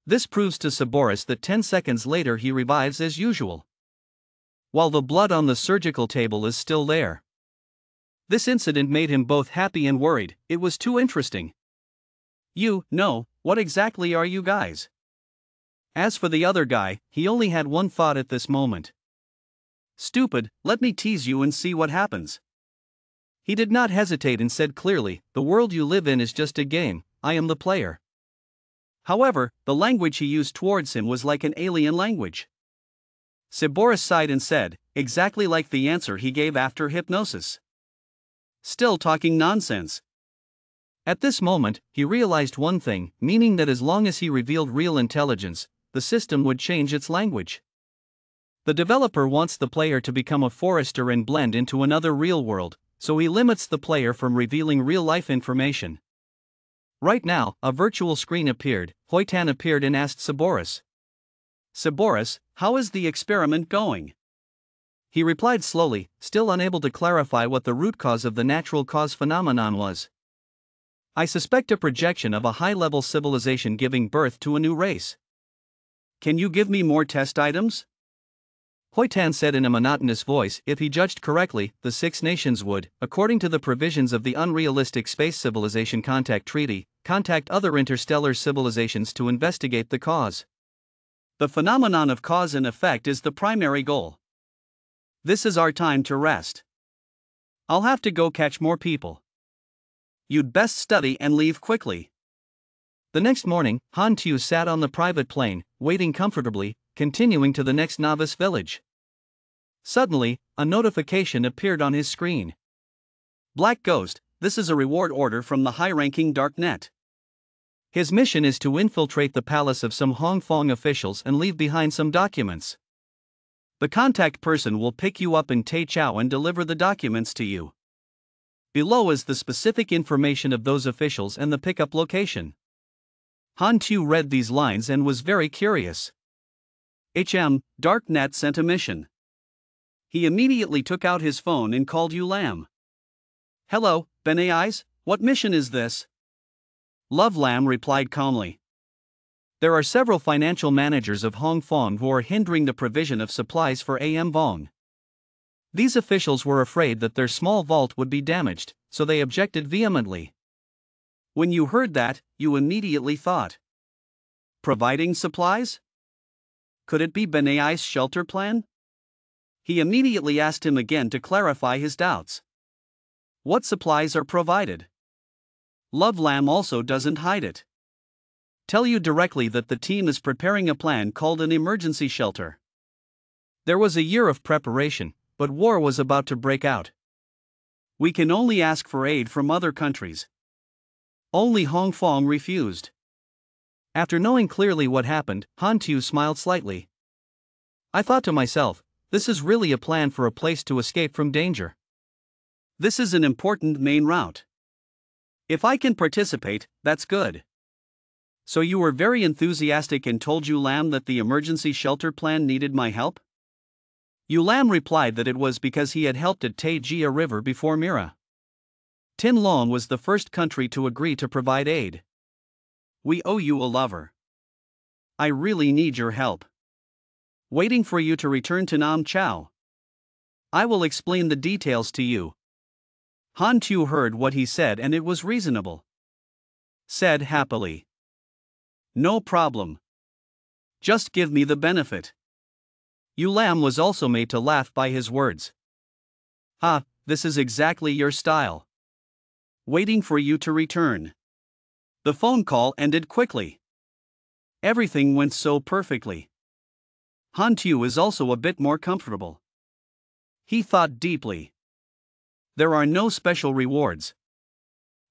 This proves to Siboris that 10 seconds later he revives as usual, while the blood on the surgical table is still there. This incident made him both happy and worried. It was too interesting. What exactly are you guys? As for the other guy, he only had one thought at this moment. Stupid, let me tease you and see what happens. He did not hesitate and said clearly, the world you live in is just a game, I am the player. However, the language he used towards him was like an alien language. Siboris sighed and said, exactly like the answer he gave after hypnosis. Still talking nonsense. At this moment, he realized one thing, meaning that as long as he revealed real intelligence, the system would change its language. The developer wants the player to become a forester and blend into another real world, so he limits the player from revealing real-life information. Right now, a virtual screen appeared. Hoitan appeared and asked Siboris. Siboris, how is the experiment going? He replied slowly, still unable to clarify what the root cause of the natural cause phenomenon was. I suspect a projection of a high-level civilization giving birth to a new race. Can you give me more test items? Hoitan said in a monotonous voice. If he judged correctly, the Six Nations would, according to the provisions of the Unrealistic Space Civilization Contact Treaty, contact other interstellar civilizations to investigate the cause. The phenomenon of cause and effect is the primary goal. This is our time to rest. I'll have to go catch more people. You'd best study and leave quickly. The next morning, Han Tu sat on the private plane, waiting comfortably, continuing to the next novice village. Suddenly, a notification appeared on his screen. Black Ghost, this is a reward order from the high-ranking Darknet. His mission is to infiltrate the palace of some Hong Kong officials and leave behind some documents. The contact person will pick you up in Xiao and deliver the documents to you. Below is the specific information of those officials and the pickup location. Han Tu read these lines and was very curious. Darknet sent a mission. He immediately took out his phone and called Yu Lam. Hello, Benayais, what mission is this? Love Lam replied calmly. There are several financial managers of Hong Kong who are hindering the provision of supplies for AM Vong. These officials were afraid that their small vault would be damaged, so they objected vehemently. When you heard that, you immediately thought. Providing supplies? Could it be Benayais' shelter plan? He immediately asked him again to clarify his doubts. What supplies are provided? Love Lam also doesn't hide it. Tell you directly that the team is preparing a plan called an emergency shelter. There was a year of preparation, but war was about to break out. We can only ask for aid from other countries. Only Hong Kong refused. After knowing clearly what happened, Han Tu smiled slightly. I thought to myself, this is really a plan for a place to escape from danger. This is an important main route. If I can participate, that's good. So you were very enthusiastic and told Yu Lam that the emergency shelter plan needed my help? Yu Lam replied that it was because he had helped at Taijia River before Mira. Tin Long was the first country to agree to provide aid. We owe you a lover. I really need your help. Waiting for you to return to Nam Chao. I will explain the details to you. Han Tu heard what he said and it was reasonable. Said happily. No problem. Just give me the benefit. Yu Lam was also made to laugh by his words. This is exactly your style. Waiting for you to return. The phone call ended quickly. Everything went so perfectly. Han Tu is also a bit more comfortable. He thought deeply. There are no special rewards.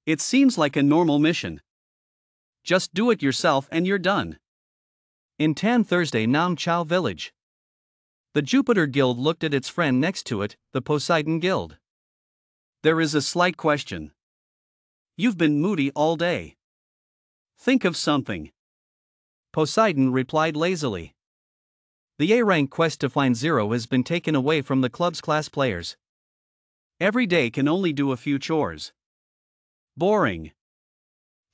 It seems like a normal mission. Just do it yourself and you're done. In Tan Thursday Nam Chao Village. The Jupiter Guild looked at its friend next to it, the Poseidon Guild. There is a slight question. You've been moody all day. Think of something. Poseidon replied lazily. The A-rank quest to find Zero has been taken away from the club's class players. Every day can only do a few chores. Boring.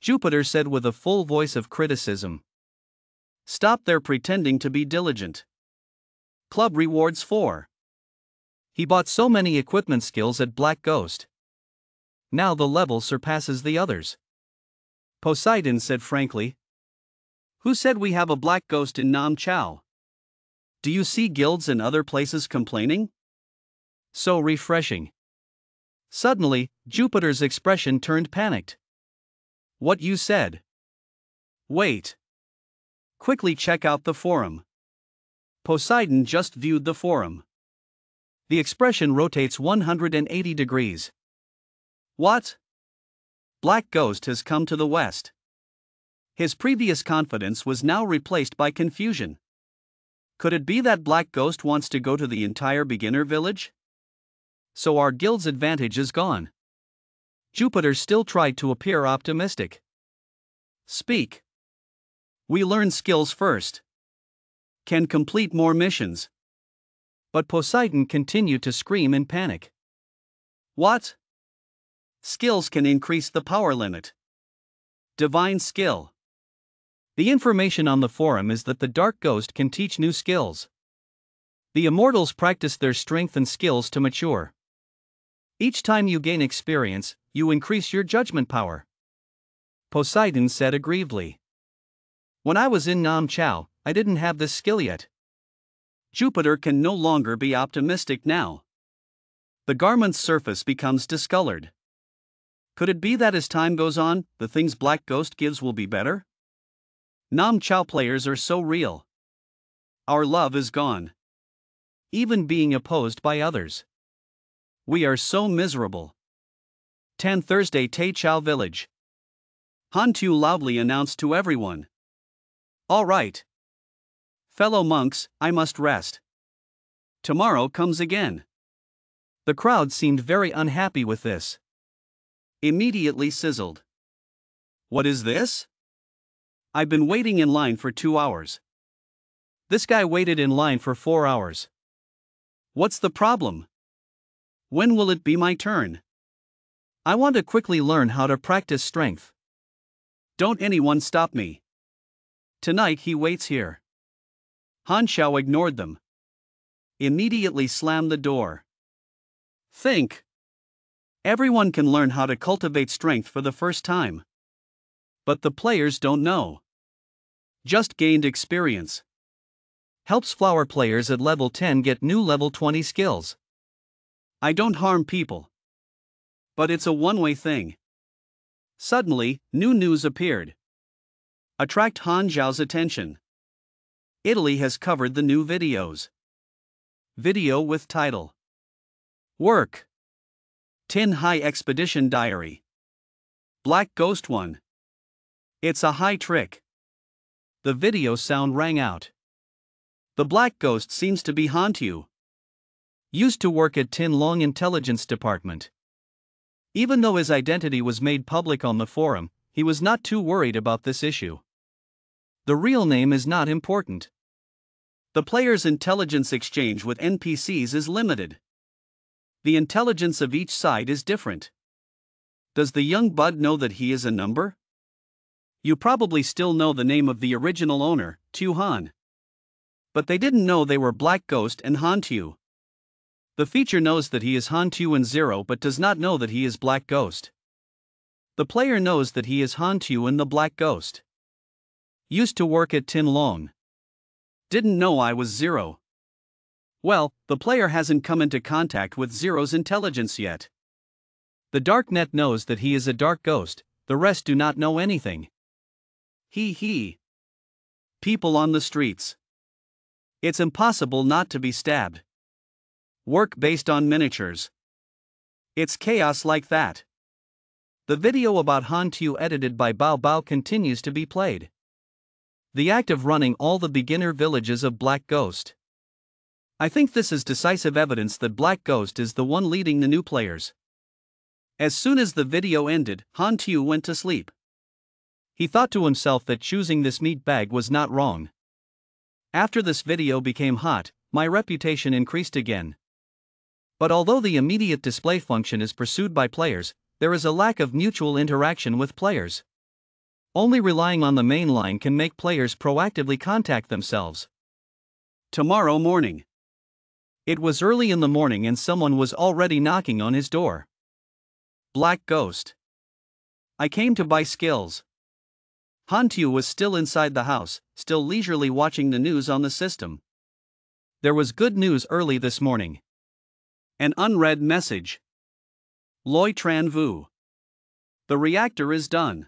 Jupiter said with a full voice of criticism. Stop there pretending to be diligent. Club rewards 4. He bought so many equipment skills at Black Ghost. Now the level surpasses the others. Poseidon said frankly. Who said we have a Black Ghost in Nam Chao? Do you see guilds in other places complaining? So refreshing. Suddenly, Jupiter's expression turned panicked. What you said? Wait. Quickly check out the forum. Poseidon just viewed the forum. The expression rotates 180 degrees. What? Black Ghost has come to the west. His previous confidence was now replaced by confusion. Could it be that Black Ghost wants to go to the entire beginner village? So our guild's advantage is gone. Jupiter still tried to appear optimistic. Speak. We learn skills first. Can complete more missions. But Poseidon continued to scream in panic. What? Skills can increase the power limit. Divine skill. The information on the forum is that the Dark Ghost can teach new skills. The immortals practice their strength and skills to mature. Each time you gain experience, you increase your judgment power. Poseidon said aggrievedly. When I was in Nam Chao, I didn't have this skill yet. Jupiter can no longer be optimistic now. The garment's surface becomes discolored. Could it be that as time goes on, the things Black Ghost gives will be better? Nam Chao players are so real. Our love is gone. Even being opposed by others. We are so miserable. 10 Thursday Tay Chao Village. Han Tu loudly announced to everyone. All right. Fellow monks, I must rest. Tomorrow comes again. The crowd seemed very unhappy with this. Immediately sizzled. What is this? I've been waiting in line for 2 hours. This guy waited in line for 4 hours. What's the problem? When will it be my turn? I want to quickly learn how to practice strength. Don't anyone stop me. Tonight he waits here. Han Xiao ignored them. Immediately slammed the door. Think. Everyone can learn how to cultivate strength for the first time. But the players don't know. Just gained experience. Helps flower players at level 10 get new level 20 skills. I don't harm people. But it's a one-way thing. Suddenly, new news appeared. Attract Han Zhao's attention. Italy has covered the new videos. Video with title. Work. Tin High Expedition Diary. Black Ghost 1. It's a high trick. The video sound rang out. The Black Ghost seems to be Han Tu. Used to work at Tin Long Intelligence Department. Even though his identity was made public on the forum, he was not too worried about this issue. The real name is not important. The player's intelligence exchange with NPCs is limited. The intelligence of each side is different. Does the young bud know that he is a number? You probably still know the name of the original owner, Tu Han. But they didn't know they were Black Ghost and Han Tu. The feature knows that he is Han Tu and Zero but does not know that he is Black Ghost. The player knows that he is Han Tu and the Black Ghost. Used to work at Tin Long. Didn't know I was Zero. Well, the player hasn't come into contact with Zero's intelligence yet. The Darknet knows that he is a Dark Ghost, the rest do not know anything. He. People on the streets. It's impossible not to be stabbed. Work based on miniatures. It's chaos like that. The video about Han Tu edited by Bao Bao continues to be played. The act of running all the beginner villages of Black Ghost. I think this is decisive evidence that Black Ghost is the one leading the new players. As soon as the video ended, Han Tu went to sleep. He thought to himself that choosing this meat bag was not wrong. After this video became hot, my reputation increased again. But although the immediate display function is pursued by players, there is a lack of mutual interaction with players. Only relying on the main line can make players proactively contact themselves. Tomorrow morning. It was early in the morning and someone was already knocking on his door. Black Ghost. I came to buy skills. Han Tu was still inside the house, still leisurely watching the news on the system. There was good news early this morning. An unread message. Loi Tran Vu. The reactor is done.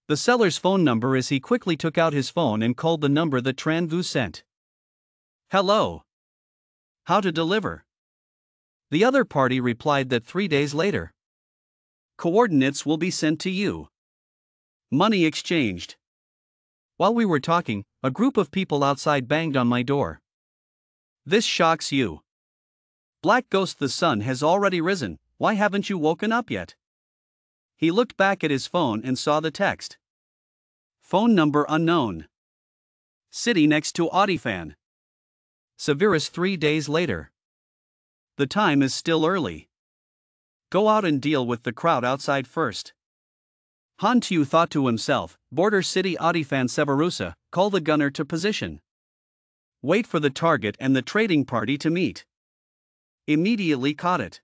The seller's phone number is. He quickly took out his phone and called the number that Tran Vu sent. Hello. How to deliver? The other party replied that 3 days later. Coordinates will be sent to you. Money exchanged. While we were talking, a group of people outside banged on my door. This shocks you. Black Ghost, the sun has already risen, why haven't you woken up yet? He looked back at his phone and saw the text. Phone number unknown. City next to Audifan. Severus 3 days later. The time is still early. Go out and deal with the crowd outside first. Han Tu thought to himself, border city Audifan Severusa, call the gunner to position. Wait for the target and the trading party to meet. Immediately caught it.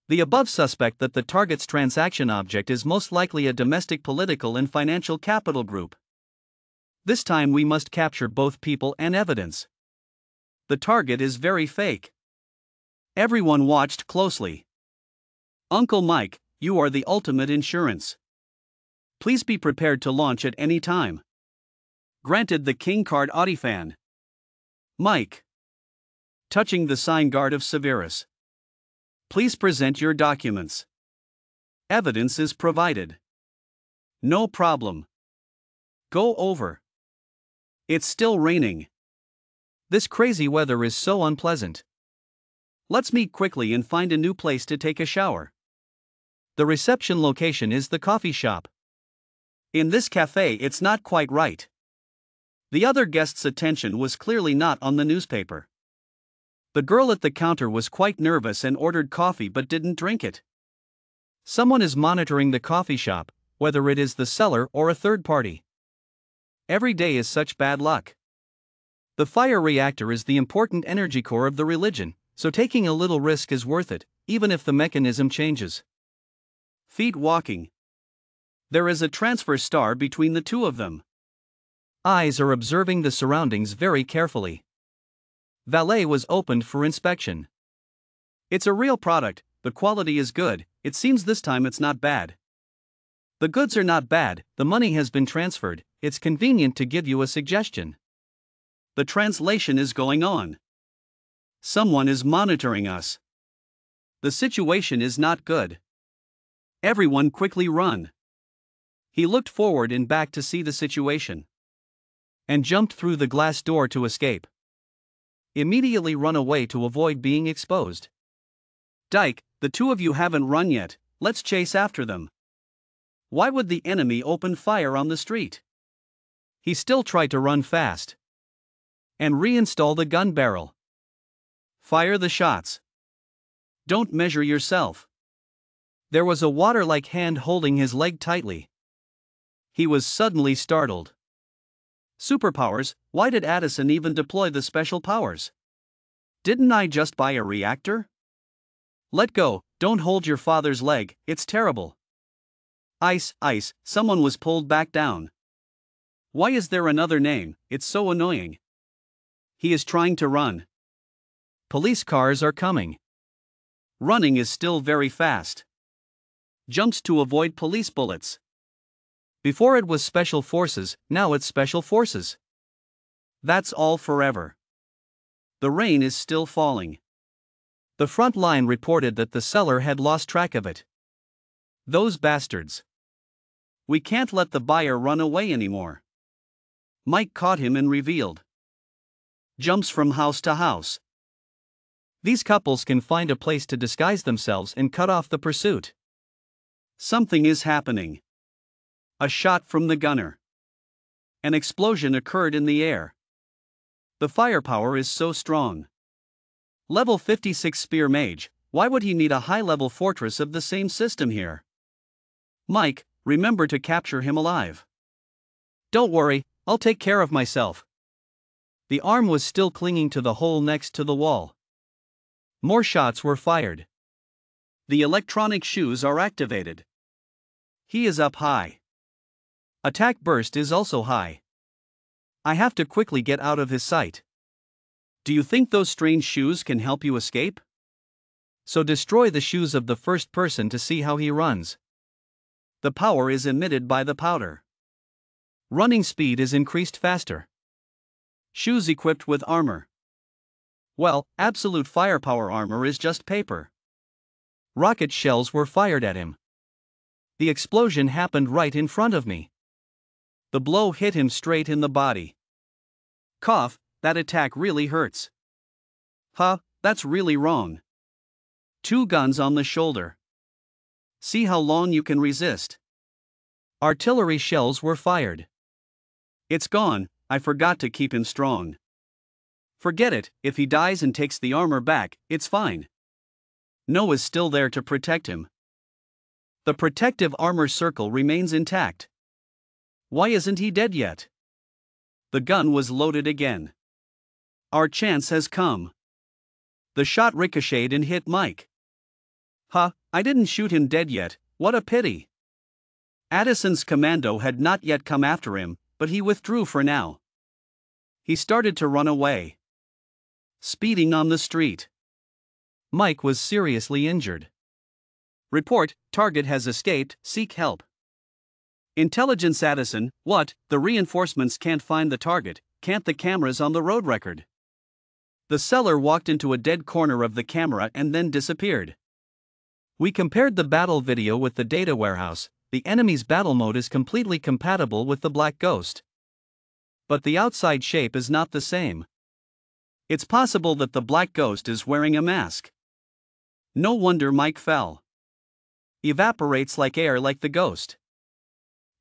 The above suspect that the target's transaction object is most likely a domestic political and financial capital group. This time we must capture both people and evidence. The target is very fake. Everyone watched closely. Uncle Mike, you are the ultimate insurance. Please be prepared to launch at any time. Granted, the King card Audifan. Mike. Touching the sign guard of Severus. Please present your documents. Evidence is provided. No problem. Go over. It's still raining. This crazy weather is so unpleasant. Let's meet quickly and find a new place to take a shower. The reception location is the coffee shop. In this cafe, it's not quite right. The other guest's attention was clearly not on the newspaper. The girl at the counter was quite nervous and ordered coffee but didn't drink it. Someone is monitoring the coffee shop, whether it is the seller or a third party. Every day is such bad luck. The fire reactor is the important energy core of the religion, so taking a little risk is worth it, even if the mechanism changes. Feet walking. There is a transfer star between the two of them. Eyes are observing the surroundings very carefully. Valet was opened for inspection. It's a real product, the quality is good, it seems this time it's not bad. The goods are not bad, the money has been transferred, it's convenient to give you a suggestion. The translation is going on. Someone is monitoring us. The situation is not good. Everyone quickly run. He looked forward and back to see the situation. And jumped through the glass door to escape. Immediately run away to avoid being exposed. Dyke, the two of you haven't run yet, let's chase after them. Why would the enemy open fire on the street? He still tried to run fast. And reinstall the gun barrel. Fire the shots. Don't measure yourself. There was a water-like hand holding his leg tightly. He was suddenly startled. Superpowers, why did Addison even deploy the special powers? Didn't I just buy a reactor? Let go, don't hold your father's leg, it's terrible. Ice, someone was pulled back down. Why is there another name, it's so annoying. He is trying to run. Police cars are coming. Running is still very fast. Jumps to avoid police bullets. Before it was special forces, now it's special forces. That's all forever. The rain is still falling. The front line reported that the seller had lost track of it. Those bastards. We can't let the buyer run away anymore. Mike caught him and revealed. Jumps from house to house. These couples can find a place to disguise themselves and cut off the pursuit. Something is happening. A shot from the gunner. An explosion occurred in the air. The firepower is so strong. Level 56 Spear Mage, why would he need a high-level fortress of the same system here? Mike, remember to capture him alive. Don't worry, I'll take care of myself. The arm was still clinging to the hole next to the wall. More shots were fired. The electronic shoes are activated. He is up high. Attack burst is also high. I have to quickly get out of his sight. Do you think those strange shoes can help you escape? So destroy the shoes of the first person to see how he runs. The power is emitted by the powder. Running speed is increased faster. Shoes equipped with armor. Well, absolute firepower armor is just paper. Rocket shells were fired at him. The explosion happened right in front of me. The blow hit him straight in the body. Cough, that attack really hurts. Huh, that's really wrong. 2 guns on the shoulder. See how long you can resist. Artillery shells were fired. It's gone, I forgot to keep him strong. Forget it, if he dies and takes the armor back, it's fine. Noah's still there to protect him. The protective armor circle remains intact. Why isn't he dead yet? The gun was loaded again. Our chance has come. The shot ricocheted and hit Mike. Huh, I didn't shoot him dead yet, what a pity. Addison's commando had not yet come after him, but he withdrew for now. He started to run away. Speeding on the street. Mike was seriously injured. Report, target has escaped, seek help. Intelligence Addison, what, the reinforcements can't find the target, can't the cameras on the road record? The seller walked into a dead corner of the camera and then disappeared. We compared the battle video with the data warehouse. The enemy's battle mode is completely compatible with the Black Ghost. But the outside shape is not the same. It's possible that the Black Ghost is wearing a mask. No wonder Mike fell. Evaporates like air like the ghost.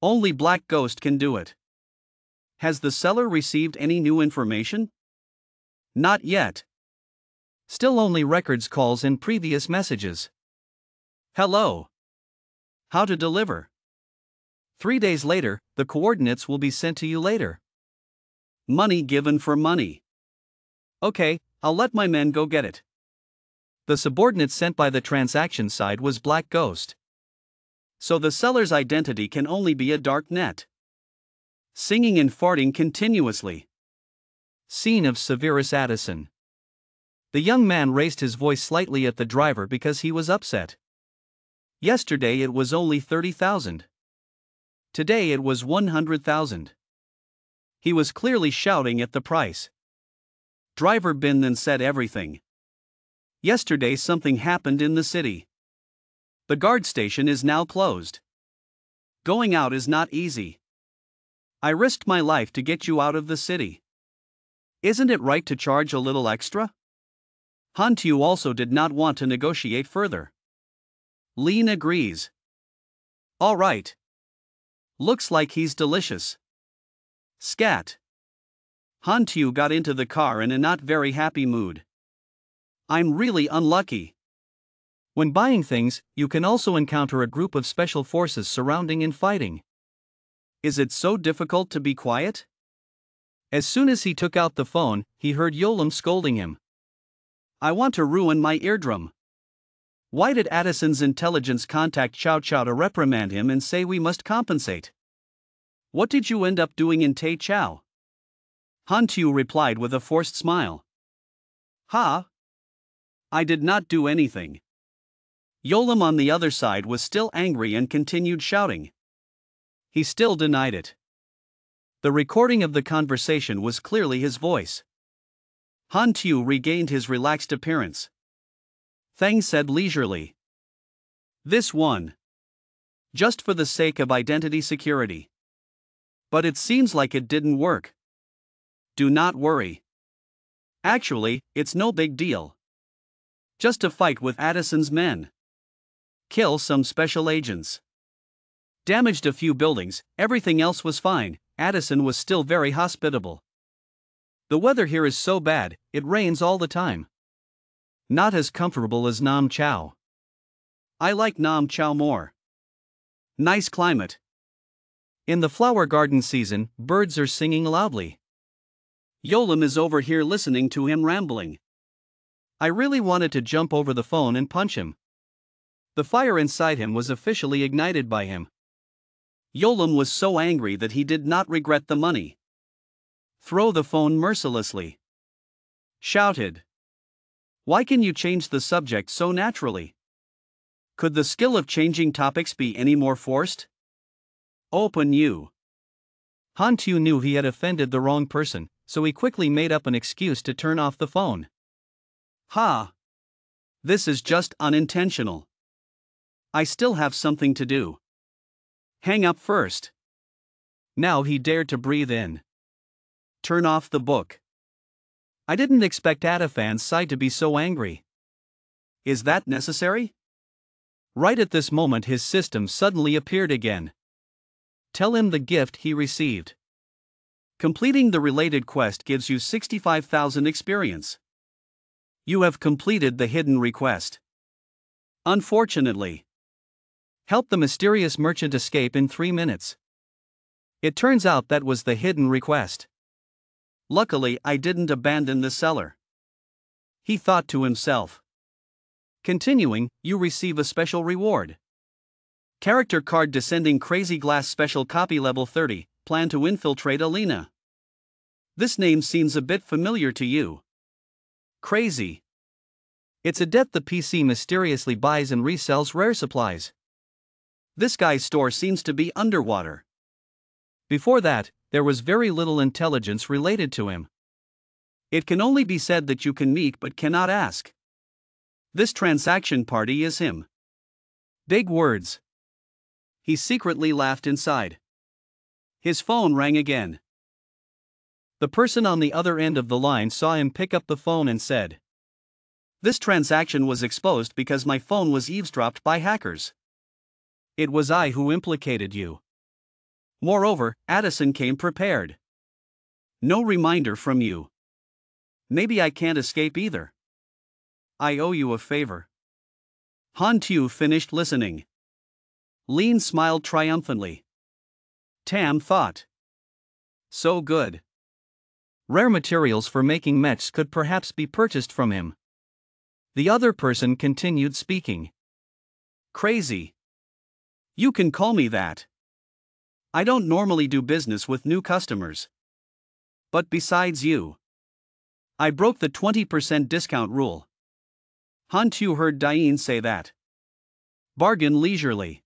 Only Black Ghost can do it. Has the seller received any new information? Not yet. Still only records calls and previous messages. Hello. How to deliver? 3 days later, the coordinates will be sent to you later. Money given for money. Okay, I'll let my men go get it. The subordinate sent by the transaction side was Black Ghost. So the seller's identity can only be a dark net. Singing and farting continuously. Scene of Severus Addison. The young man raised his voice slightly at the driver because he was upset. Yesterday it was only 30,000. Today it was 100,000. He was clearly shouting at the price. Driver Bin then said everything. Yesterday something happened in the city. The guard station is now closed. Going out is not easy. I risked my life to get you out of the city. Isn't it right to charge a little extra? Hantu also did not want to negotiate further. Lean agrees. All right. Looks like he's delicious. Scat. Hantu got into the car in a not very happy mood. I'm really unlucky. When buying things, you can also encounter a group of special forces surrounding and fighting. Is it so difficult to be quiet? As soon as he took out the phone, he heard Yolam scolding him. I want to ruin my eardrum. Why did Addison's intelligence contact Xiao to reprimand him and say we must compensate? What did you end up doing in Tai Chao? Hantu replied with a forced smile. Ha! I did not do anything. Yolam on the other side was still angry and continued shouting. He still denied it. The recording of the conversation was clearly his voice. Hantu regained his relaxed appearance. Thang said leisurely. This one. Just for the sake of identity security. But it seems like it didn't work. Do not worry. Actually, it's no big deal. Just a fight with Addison's men. Kill some special agents. Damaged a few buildings, everything else was fine. Addison was still very hospitable. The weather here is so bad, it rains all the time. Not as comfortable as Nam Chao. I like Nam Chao more. Nice climate. In the flower garden season, birds are singing loudly. Yolam is over here listening to him rambling. I really wanted to jump over the phone and punch him. The fire inside him was officially ignited by him. Yolam was so angry that he did not regret the money. Throw the phone mercilessly. Shouted. Why can you change the subject so naturally? Could the skill of changing topics be any more forced? Open you. Hantu knew he had offended the wrong person, so he quickly made up an excuse to turn off the phone. Ha! This is just unintentional. I still have something to do. Hang up first. Now he dared to breathe in. Turn off the book. I didn't expect Adafan's side to be so angry. Is that necessary? Right at this moment his system suddenly appeared again. Tell him the gift he received. Completing the related quest gives you 65,000 experience. You have completed the hidden request. Unfortunately. Help the mysterious merchant escape in 3 minutes. It turns out that was the hidden request. Luckily, I didn't abandon the seller, he thought to himself. Continuing, you receive a special reward. Character card descending crazy glass special copy level 30, plan to infiltrate Alina. This name seems a bit familiar to you. Crazy. It's a debt the PC mysteriously buys and resells rare supplies. This guy's store seems to be underwater. Before that, there was very little intelligence related to him. It can only be said that you can meet but cannot ask. This transaction party is him. Big words. He secretly laughed inside. His phone rang again. The person on the other end of the line saw him pick up the phone and said, "This transaction was exposed because my phone was eavesdropped by hackers. It was I who implicated you. Moreover, Addison came prepared. No reminder from you. Maybe I can't escape either. I owe you a favor." Han Tu finished listening. Lin smiled triumphantly. Tam thought. So good. Rare materials for making mechs could perhaps be purchased from him. The other person continued speaking. Crazy. You can call me that. I don't normally do business with new customers. But besides you, I broke the 20% discount rule. Han Tu heard Diane say that. Bargain leisurely.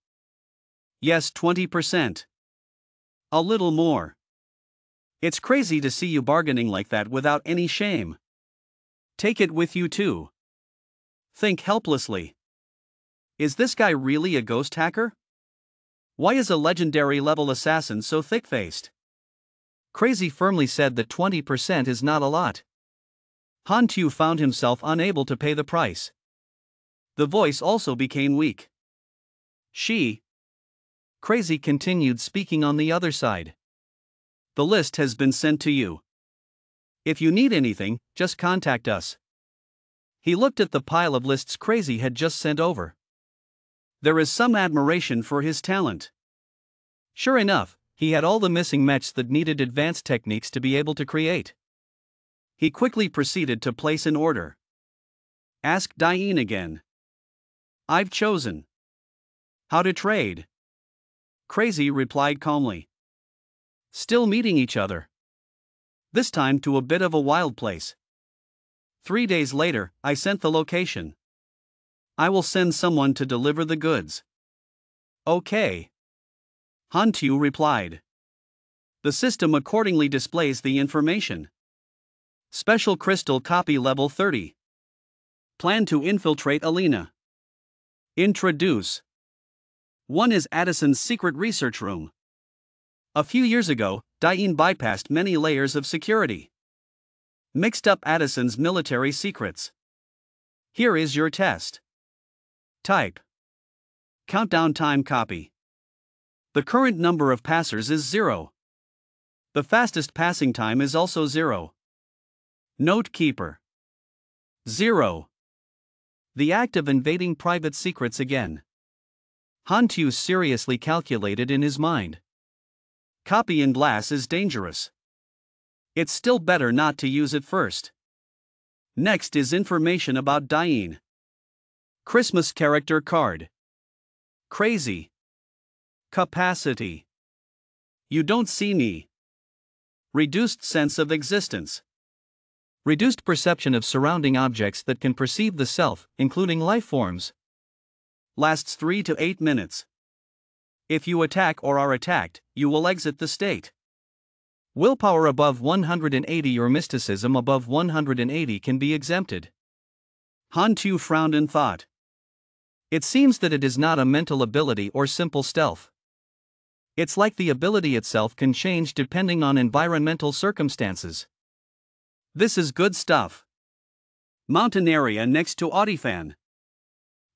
Yes, 20%. A little more. It's crazy to see you bargaining like that without any shame. Take it with you too. Think helplessly. Is this guy really a ghost hacker? Why is a legendary level assassin so thick-faced? Crazy firmly said that 20% is not a lot. Han Tu found himself unable to pay the price. The voice also became weak. Crazy continued speaking on the other side. The list has been sent to you. If you need anything, just contact us. He looked at the pile of lists Crazy had just sent over. There is some admiration for his talent. Sure enough, he had all the missing mechs that needed advanced techniques to be able to create. He quickly proceeded to place an order. Ask Diane again. I've chosen. How to trade? Crazy replied calmly. Still meeting each other. This time to a bit of a wild place. 3 days later, I sent the location. I will send someone to deliver the goods. Okay. Han Tu replied. The system accordingly displays the information. Special crystal copy level 30. Plan to infiltrate Alina. Introduce. One is Addison's secret research room. A few years ago, Diane bypassed many layers of security. Mixed up Addison's military secrets. Here is your test. Type. Countdown time copy. The current number of passers is 0. The fastest passing time is also 0. Note keeper. 0. The act of invading private secrets again. Han Tu seriously calculated in his mind. Copy in glass is dangerous. It's still better not to use it first. Next is information about Diane. Christmas character card. Crazy. Capacity. You don't see me. Reduced sense of existence. Reduced perception of surrounding objects that can perceive the self, including life forms. Lasts 3 to 8 minutes. If you attack or are attacked, you will exit the state. Willpower above 180 or mysticism above 180 can be exempted. Han Tu frowned in thought. It seems that it is not a mental ability or simple stealth. It's like the ability itself can change depending on environmental circumstances. This is good stuff. Mountain area next to Audifan.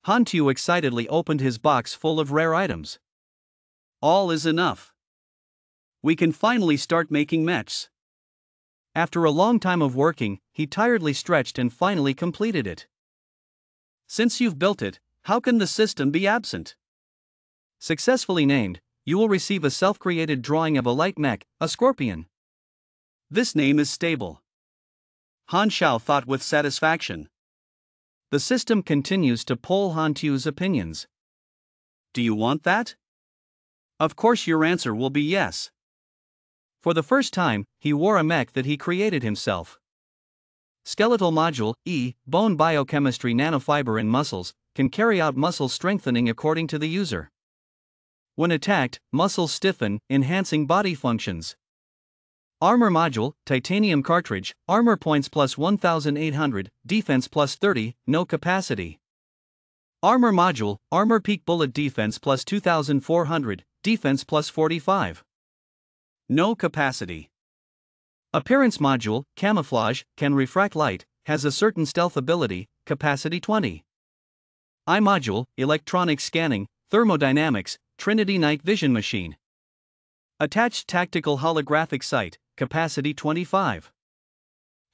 Han Tu excitedly opened his box full of rare items. All is enough. We can finally start making mechs. After a long time of working, he tiredly stretched and finally completed it. Since you've built it, how can the system be absent? Successfully named, you will receive a self-created drawing of a light mech, a scorpion. This name is stable. Han Xiao thought with satisfaction. The system continues to poll Han Tu's opinions. Do you want that? Of course your answer will be yes. For the first time, he wore a mech that he created himself. Skeletal module, bone biochemistry nanofiber in muscles, can carry out muscle strengthening according to the user. When attacked, muscles stiffen, enhancing body functions. Armor module, titanium cartridge, armor points plus 1800, defense plus 30, no capacity. Armor module, armor peak bullet defense plus 2400, defense plus 45. No capacity. Appearance module, camouflage, can refract light, has a certain stealth ability, capacity 20. Eye module, electronic scanning, thermodynamics, Trinity night vision machine. Attached tactical holographic sight, capacity 25.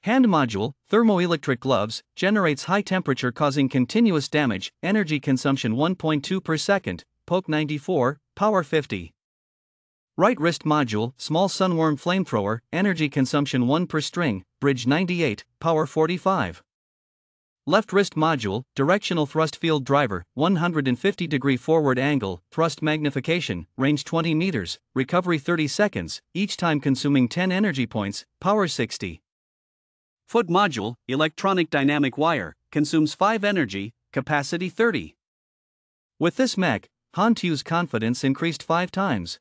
Hand module, thermoelectric gloves, generates high temperature causing continuous damage, energy consumption 1.2 per second, poke 94, power 50. Right wrist module, small sunworm flamethrower, energy consumption 1 per string, bridge 98, power 45. Left wrist module, directional thrust field driver, 150-degree forward angle, thrust magnification, range 20 meters, recovery 30 seconds, each time consuming 10 energy points, power 60. Foot module, electronic dynamic wire, consumes 5 energy, capacity 30. With this mech, Han Tu's confidence increased 5 times.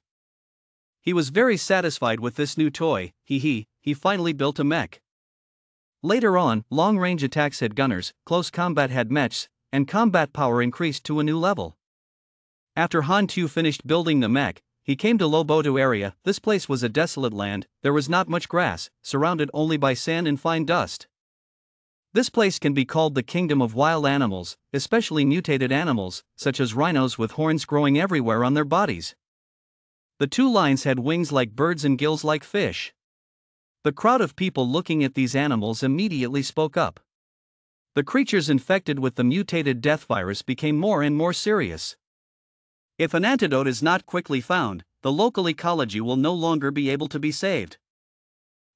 He was very satisfied with this new toy. He finally built a mech. Later on, long-range attacks had gunners, close combat had mechs, and combat power increased to a new level. After Han Tu finished building the mech, he came to Loboto area. This place was a desolate land, there was not much grass, surrounded only by sand and fine dust. This place can be called the kingdom of wild animals, especially mutated animals, such as rhinos with horns growing everywhere on their bodies. The 2 lions had wings like birds and gills like fish. The crowd of people looking at these animals immediately spoke up. The creatures infected with the mutated death virus became more and more serious. If an antidote is not quickly found, the local ecology will no longer be able to be saved.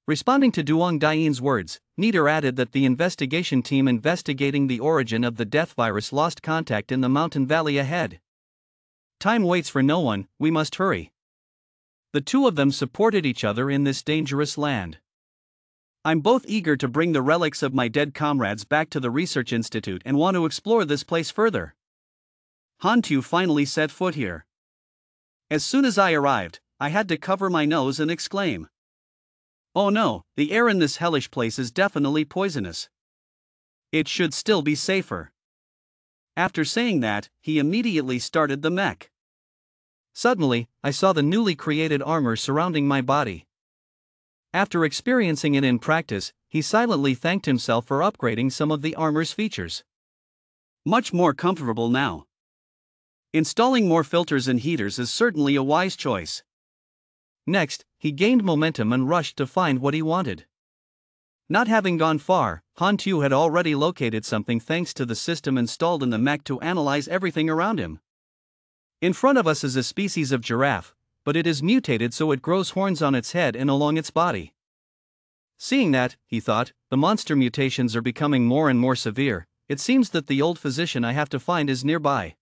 Responding to Duong Dain's words, Nieder added that the investigation team investigating the origin of the death virus lost contact in the mountain valley ahead. Time waits for no one, we must hurry. The 2 of them supported each other in this dangerous land. I'm both eager to bring the relics of my dead comrades back to the research institute and want to explore this place further. Han Tu finally set foot here. As soon as I arrived, I had to cover my nose and exclaim, "Oh no, the air in this hellish place is definitely poisonous. It should still be safer." After saying that, he immediately started the mech. Suddenly, I saw the newly created armor surrounding my body. After experiencing it in practice, he silently thanked himself for upgrading some of the armor's features. Much more comfortable now. Installing more filters and heaters is certainly a wise choice. Next, he gained momentum and rushed to find what he wanted. Not having gone far, Han Tu had already located something thanks to the system installed in the mech to analyze everything around him. In front of us is a species of giraffe, but it is mutated so it grows horns on its head and along its body. Seeing that, he thought, the monster mutations are becoming more and more severe, it seems that the old physician I have to find is nearby.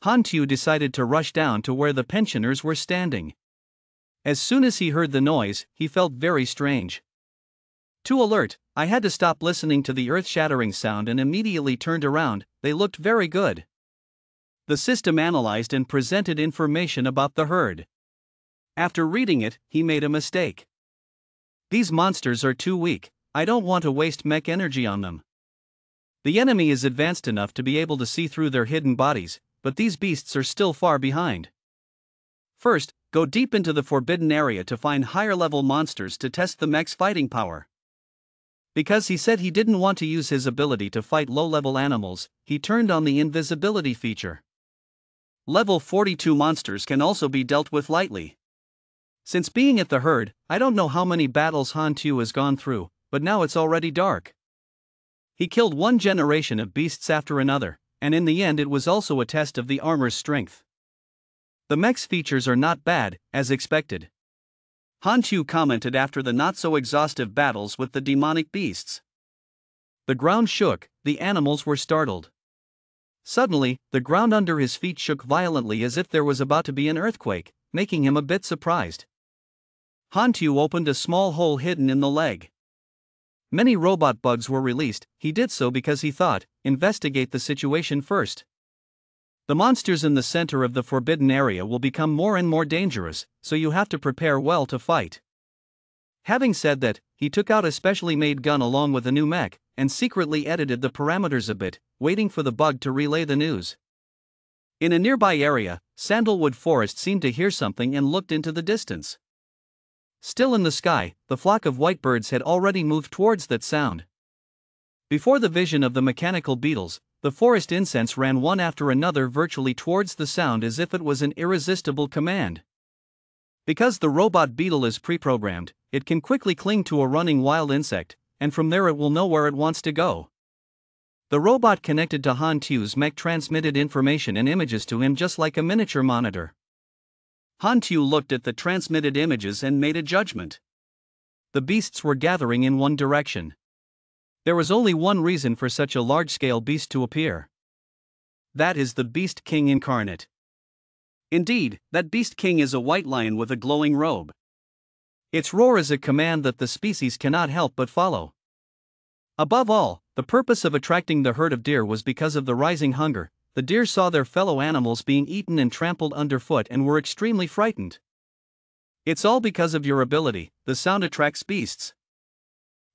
Han Tu decided to rush down to where the pensioners were standing. As soon as he heard the noise, he felt very strange. Too alert, I had to stop listening to the earth-shattering sound and immediately turned around. They looked very good. The system analyzed and presented information about the herd. After reading it, he made a mistake. These monsters are too weak, I don't want to waste mech energy on them. The enemy is advanced enough to be able to see through their hidden bodies, but these beasts are still far behind. First, go deep into the forbidden area to find higher-level monsters to test the mech's fighting power. Because he said he didn't want to use his ability to fight low-level animals, he turned on the invisibility feature. Level 42 monsters can also be dealt with lightly. Since being at the herd, I don't know how many battles Han Tu has gone through, but now it's already dark. He killed one generation of beasts after another, and in the end it was also a test of the armor's strength. The mech's features are not bad, as expected. Han Chu commented after the not-so-exhaustive battles with the demonic beasts. The ground shook, the animals were startled. Suddenly, the ground under his feet shook violently as if there was about to be an earthquake, making him a bit surprised. Han Chu opened a small hole hidden in the leg. Many robot bugs were released. He did so because he thought, investigate the situation first. The monsters in the center of the forbidden area will become more and more dangerous, so you have to prepare well to fight. Having said that, he took out a specially made gun along with a new mech, and secretly edited the parameters a bit, waiting for the bug to relay the news. In a nearby area, Sandalwood Forest seemed to hear something and looked into the distance. Still in the sky, the flock of white birds had already moved towards that sound. Before the vision of the mechanical beetles, the forest incense ran one after another virtually towards the sound as if it was an irresistible command. Because the robot beetle is pre-programmed, it can quickly cling to a running wild insect, and from there it will know where it wants to go. The robot connected to Han Chu's mech transmitted information and images to him just like a miniature monitor. Han Chu looked at the transmitted images and made a judgment. The beasts were gathering in one direction. There was only one reason for such a large-scale beast to appear. That is the Beast King incarnate. Indeed, that Beast King is a white lion with a glowing robe. Its roar is a command that the species cannot help but follow. Above all, the purpose of attracting the herd of deer was because of the rising hunger. The deer saw their fellow animals being eaten and trampled underfoot and were extremely frightened. It's all because of your ability, the sound attracts beasts.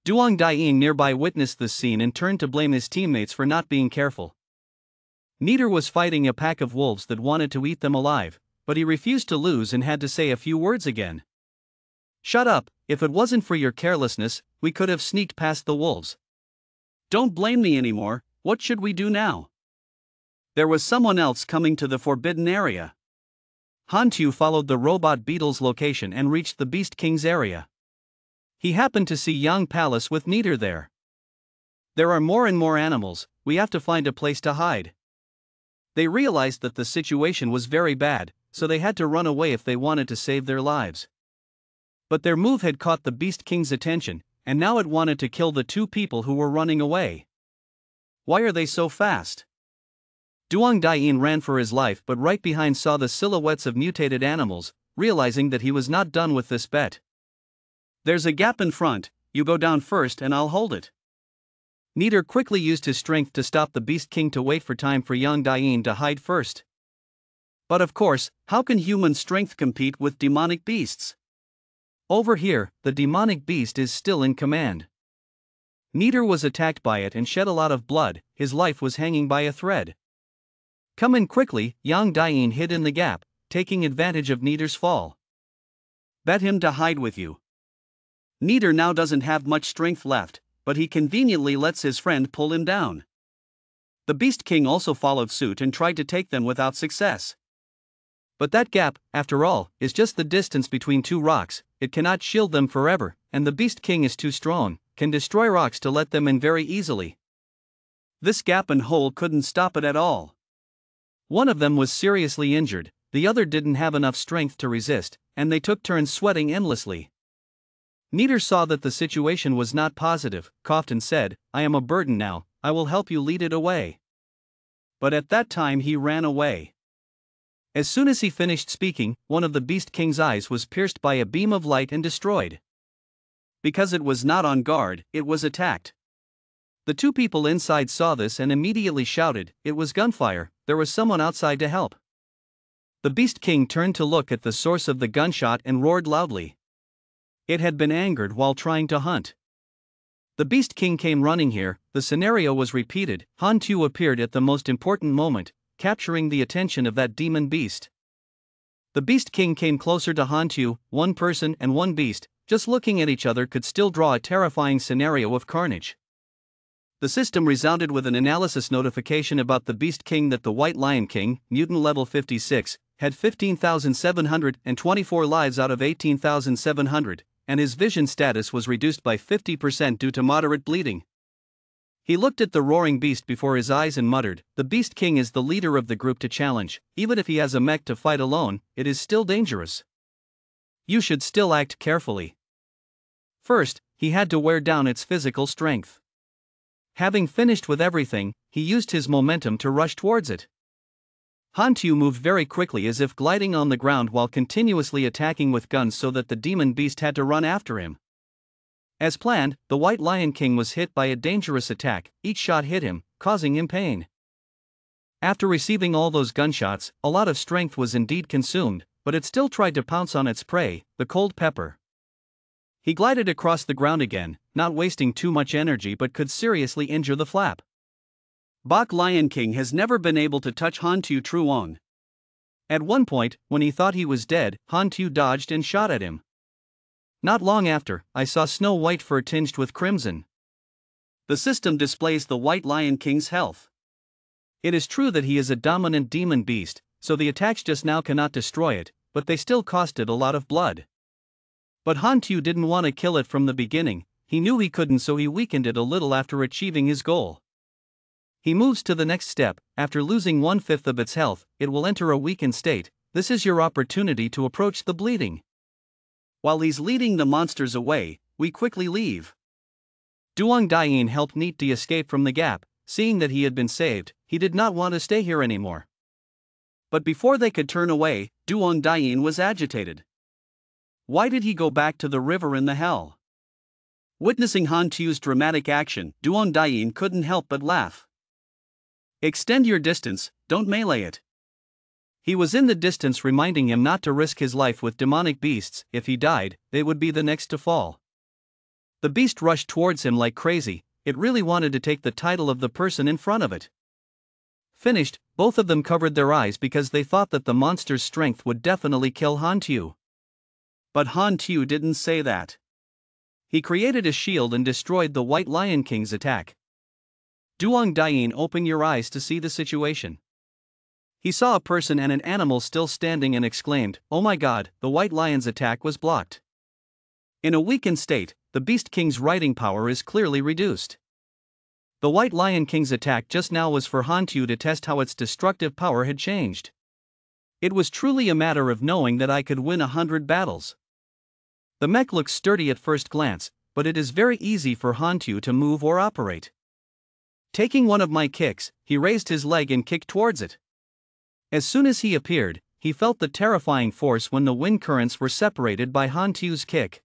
Duong Daying nearby witnessed this scene and turned to blame his teammates for not being careful. Niter was fighting a pack of wolves that wanted to eat them alive, but he refused to lose and had to say a few words again. Shut up, if it wasn't for your carelessness, we could have sneaked past the wolves. Don't blame me anymore, what should we do now? There was someone else coming to the forbidden area. Han Chu followed the robot beetle's location and reached the Beast King's area. He happened to see Yang Palace with Niter there. There are more and more animals, we have to find a place to hide. They realized that the situation was very bad, so they had to run away if they wanted to save their lives. But their move had caught the Beast King's attention, and now it wanted to kill the two people who were running away. Why are they so fast? Duong Daying ran for his life but right behind saw the silhouettes of mutated animals, realizing that he was not done with this bet. There's a gap in front, you go down first and I'll hold it. Niter quickly used his strength to stop the Beast King to wait for time for young Daying to hide first. But of course, how can human strength compete with demonic beasts? Over here, the demonic beast is still in command. Niter was attacked by it and shed a lot of blood, his life was hanging by a thread. Come in quickly, Yang Daying hid in the gap, taking advantage of Niter's fall. Bet him to hide with you. Niter now doesn't have much strength left, but he conveniently lets his friend pull him down. The Beast King also followed suit and tried to take them without success. But that gap, after all, is just the distance between two rocks, it cannot shield them forever, and the Beast King is too strong, can destroy rocks to let them in very easily. This gap and hole couldn't stop it at all. One of them was seriously injured, the other didn't have enough strength to resist, and they took turns sweating endlessly. Niter saw that the situation was not positive, coughed and said, I am a burden now, I will help you lead it away. But at that time he ran away. As soon as he finished speaking, one of the Beast King's eyes was pierced by a beam of light and destroyed. Because it was not on guard, it was attacked. The two people inside saw this and immediately shouted, it was gunfire, there was someone outside to help. The Beast King turned to look at the source of the gunshot and roared loudly. It had been angered while trying to hunt. The Beast King came running here, the scenario was repeated, Han Chu appeared at the most important moment, capturing the attention of that demon beast. The Beast King came closer to Han Chu, one person and one beast, just looking at each other could still draw a terrifying scenario of carnage. The system resounded with an analysis notification about the Beast King that the White Lion King, mutant level 56, had 15,724 lives out of 18,700, and his vision status was reduced by 50% due to moderate bleeding. He looked at the roaring beast before his eyes and muttered, the Beast King is the leader of the group to challenge, even if he has a mech to fight alone, it is still dangerous. You should still act carefully. First, he had to wear down its physical strength. Having finished with everything, he used his momentum to rush towards it. Hantu moved very quickly as if gliding on the ground while continuously attacking with guns so that the demon beast had to run after him. As planned, the White Lion King was hit by a dangerous attack. Each shot hit him, causing him pain. After receiving all those gunshots, a lot of strength was indeed consumed, but it still tried to pounce on its prey, the cold pepper. He glided across the ground again, not wasting too much energy but could seriously injure the flap. Bak Lion King has never been able to touch Hantu Truong. At one point, when he thought he was dead, Hantu dodged and shot at him. Not long after, I saw Snow White fur tinged with crimson. The system displays the White Lion King's health. It is true that he is a dominant demon beast, so the attacks just now cannot destroy it, but they still costed a lot of blood. But Hantu didn't want to kill it from the beginning. He knew he couldn't, so he weakened it a little after achieving his goal. He moves to the next step. After losing 1/5 of its health, it will enter a weakened state. This is your opportunity to approach the bleeding. While he's leading the monsters away, we quickly leave. Duong Dian helped Neat D escape from the gap. Seeing that he had been saved, he did not want to stay here anymore. But before they could turn away, Duong Dian was agitated. Why did he go back to the river in the hell? Witnessing Hantu's dramatic action, Duong Dian couldn't help but laugh. Extend your distance, don't melee it. He was in the distance, reminding him not to risk his life with demonic beasts. If he died, they would be the next to fall. The beast rushed towards him like crazy. It really wanted to take the title of the person in front of it. Finished, both of them covered their eyes because they thought that the monster's strength would definitely kill Hantu. But Hantu didn't say that. He created a shield and destroyed the White Lion King's attack. Duong Dian, open your eyes to see the situation. He saw a person and an animal still standing and exclaimed, "Oh my god, the White Lion's attack was blocked." In a weakened state, the Beast King's riding power is clearly reduced. The White Lion King's attack just now was for Hantu to test how its destructive power had changed. It was truly a matter of knowing that I could win 100 battles. The mech looks sturdy at first glance, but it is very easy for Hantu to move or operate. Taking one of my kicks, he raised his leg and kicked towards it. As soon as he appeared, he felt the terrifying force when the wind currents were separated by Hantu's kick.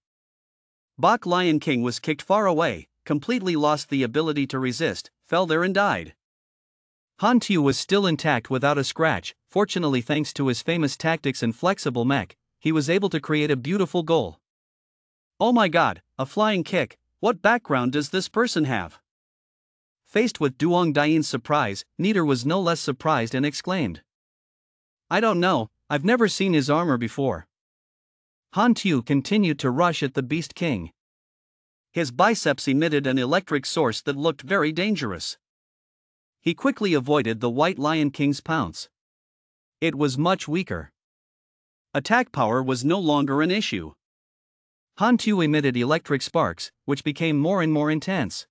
Bak Lion King was kicked far away, completely lost the ability to resist, fell there and died. Hantu was still intact without a scratch. Fortunately, thanks to his famous tactics and flexible mech, he was able to create a beautiful goal. Oh my god, a flying kick, what background does this person have? Faced with Duong Dian's surprise, Neater was no less surprised and exclaimed, "I don't know, I've never seen his armor before." Hantu continued to rush at the Beast King. His biceps emitted an electric source that looked very dangerous. He quickly avoided the White Lion King's pounce. It was much weaker. Attack power was no longer an issue. Hantu emitted electric sparks, which became more and more intense.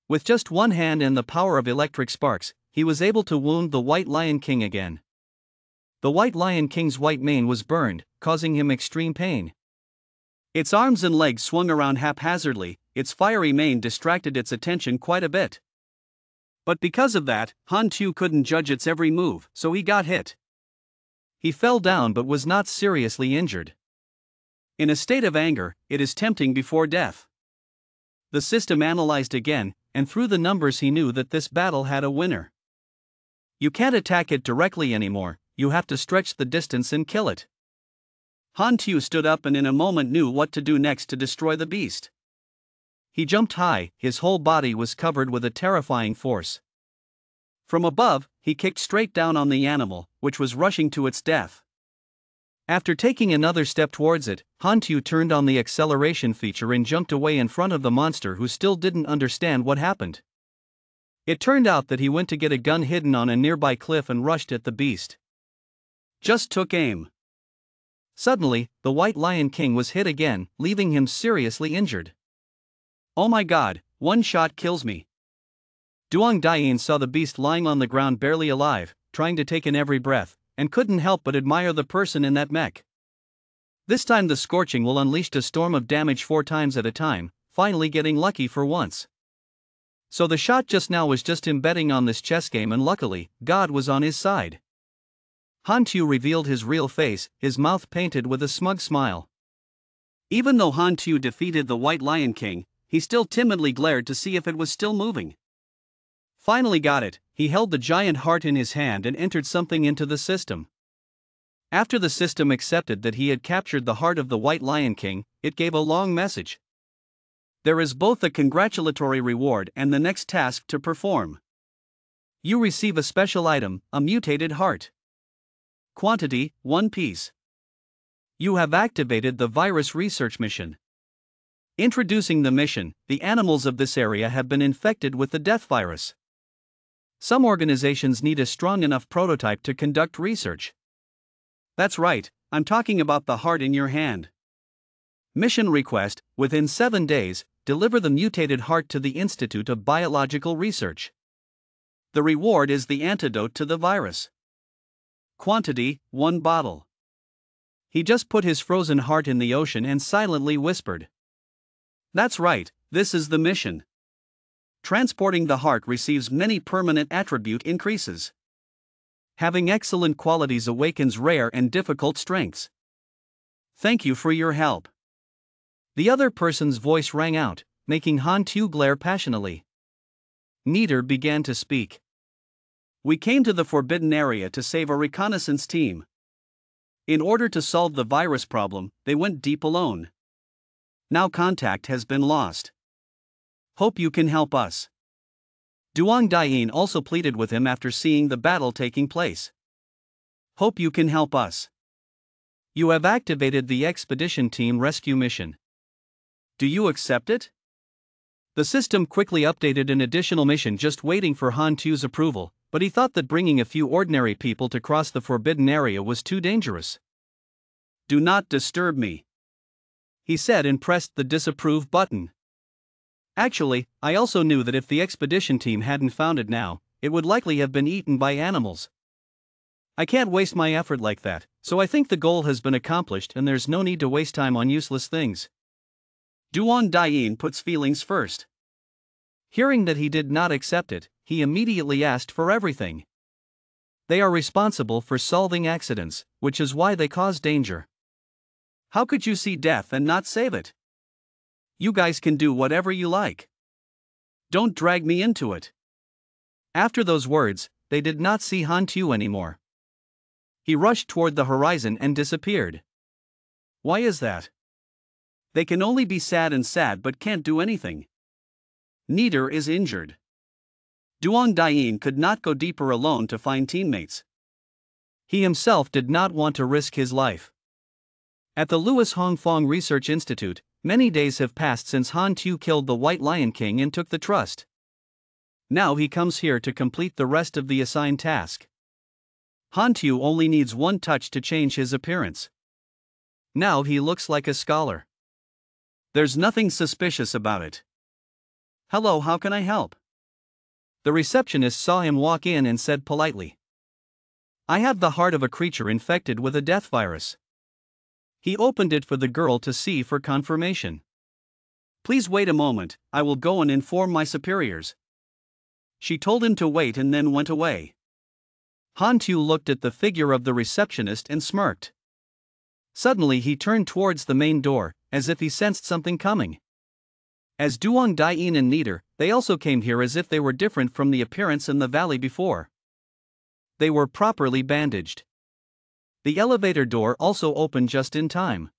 With just one hand and the power of electric sparks, he was able to wound the White Lion King again. The White Lion King's white mane was burned, causing him extreme pain. Its arms and legs swung around haphazardly. Its fiery mane distracted its attention quite a bit. But because of that, Hantu couldn't judge its every move, so he got hit. He fell down but was not seriously injured. In a state of anger, it is tempting before death. The system analyzed again, and through the numbers he knew that this battle had a winner. You can't attack it directly anymore, you have to stretch the distance and kill it. Hantu stood up and in a moment knew what to do next to destroy the beast. He jumped high, his whole body was covered with a terrifying force. From above, he kicked straight down on the animal, which was rushing to its death. After taking another step towards it, Hantu turned on the acceleration feature and jumped away in front of the monster, who still didn't understand what happened. It turned out that he went to get a gun hidden on a nearby cliff and rushed at the beast. Just took aim. Suddenly, the White Lion King was hit again, leaving him seriously injured. Oh my god, one shot kills me. Duong Dian saw the beast lying on the ground barely alive, trying to take in every breath, and couldn't help but admire the person in that mech. This time the scorching will unleash a storm of damage 4 times at a time, finally getting lucky for once. So the shot just now was just him betting on this chess game, and luckily, God was on his side. Han Tu revealed his real face, his mouth painted with a smug smile. Even though Han Tu defeated the White Lion King, he still timidly glared to see if it was still moving. Finally got it, he held the giant heart in his hand and entered something into the system. After the system accepted that he had captured the heart of the White Lion King, it gave a long message. There is both a congratulatory reward and the next task to perform. You receive a special item, a mutated heart. Quantity, 1 piece. You have activated the virus research mission. Introducing the mission, the animals of this area have been infected with the death virus. Some organizations need a strong enough prototype to conduct research. That's right, I'm talking about the heart in your hand. Mission request: within 7 days, deliver the mutated heart to the Institute of Biological Research. The reward is the antidote to the virus. Quantity, 1 bottle. He just put his frozen heart in the ocean and silently whispered. That's right, this is the mission. Transporting the heart receives many permanent attribute increases. Having excellent qualities awakens rare and difficult strengths. Thank you for your help. The other person's voice rang out, making Han Tu glare passionately. Neither began to speak. We came to the forbidden area to save a reconnaissance team. In order to solve the virus problem, they went deep alone. Now contact has been lost. Hope you can help us. Duong Daiyin also pleaded with him after seeing the battle taking place. Hope you can help us. You have activated the expedition team rescue mission. Do you accept it? The system quickly updated an additional mission just waiting for Han Tu's approval, but he thought that bringing a few ordinary people to cross the forbidden area was too dangerous. Do not disturb me, he said and pressed the disapprove button. Actually, I also knew that if the expedition team hadn't found it now, it would likely have been eaten by animals. I can't waste my effort like that, so I think the goal has been accomplished and there's no need to waste time on useless things. Duong Daiyin puts feelings first. Hearing that he did not accept it, he immediately asked for everything. They are responsible for solving accidents, which is why they cause danger. How could you see death and not save it? You guys can do whatever you like. Don't drag me into it. After those words, they did not see Han Tu anymore. He rushed toward the horizon and disappeared. Why is that? They can only be sad and sad but can't do anything. Neither is injured. Duong Daiyin could not go deeper alone to find teammates. He himself did not want to risk his life. At the Louis Hongfong Research Institute, many days have passed since Han Tu killed the White Lion King and took the trust. Now he comes here to complete the rest of the assigned task. Han Tu only needs one touch to change his appearance. Now he looks like a scholar. There's nothing suspicious about it. Hello, how can I help? The receptionist saw him walk in and said politely. I have the heart of a creature infected with a death virus. He opened it for the girl to see for confirmation. Please wait a moment, I will go and inform my superiors. She told him to wait and then went away. Han Tu looked at the figure of the receptionist and smirked. Suddenly he turned towards the main door, as if he sensed something coming. As Duong Daiyin and Neater, they also came here as if they were different from the appearance in the valley before. They were properly bandaged. The elevator door also opened just in time.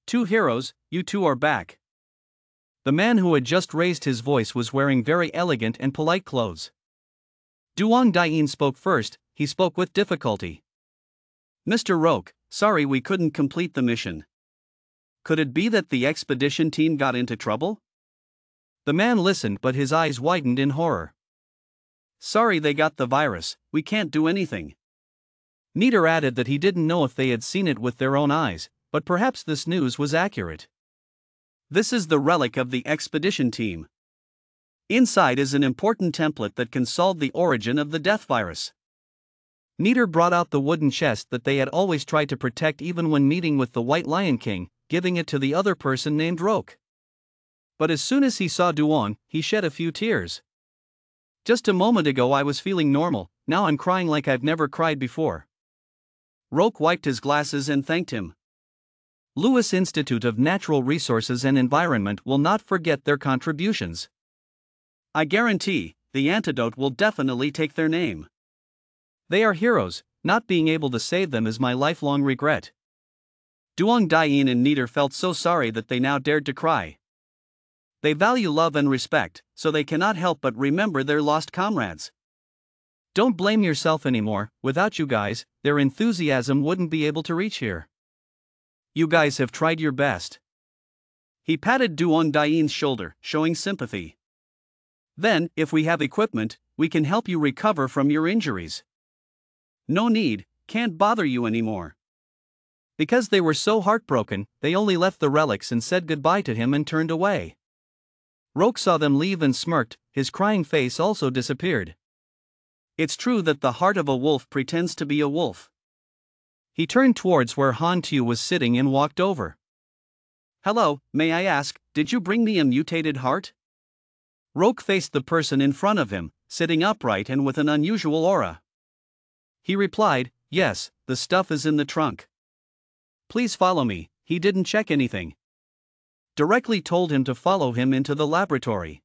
Two heroes, you two are back. The man who had just raised his voice was wearing very elegant and polite clothes. Duong Daiyin spoke first, he spoke with difficulty. Mr. Roque, sorry we couldn't complete the mission. Could it be that the expedition team got into trouble? The man listened but his eyes widened in horror. Sorry they got the virus, we can't do anything. Neater added that he didn't know if they had seen it with their own eyes, but perhaps this news was accurate. This is the relic of the expedition team. Inside is an important template that can solve the origin of the death virus. Neater brought out the wooden chest that they had always tried to protect even when meeting with the White Lion King, giving it to the other person named Roke. But as soon as he saw Duong, he shed a few tears. Just a moment ago I was feeling normal, now I'm crying like I've never cried before. Roke wiped his glasses and thanked him. Lewis Institute of Natural Resources and Environment will not forget their contributions. I guarantee, the antidote will definitely take their name. They are heroes, not being able to save them is my lifelong regret. Duong Dayin and Neater felt so sorry that they now dared to cry. They value love and respect, so they cannot help but remember their lost comrades. Don't blame yourself anymore, without you guys, their enthusiasm wouldn't be able to reach here. You guys have tried your best. He patted Duong Dayin's shoulder, showing sympathy. Then, if we have equipment, we can help you recover from your injuries. No need, can't bother you anymore. Because they were so heartbroken, they only left the relics and said goodbye to him and turned away. Roke saw them leave and smirked, his crying face also disappeared. It's true that the heart of a wolf pretends to be a wolf. He turned towards where Han Tu was sitting and walked over. Hello, may I ask, did you bring me a mutated heart? Roke faced the person in front of him, sitting upright and with an unusual aura. He replied, yes, the stuff is in the trunk. Please follow me, he didn't check anything. Directly told him to follow him into the laboratory.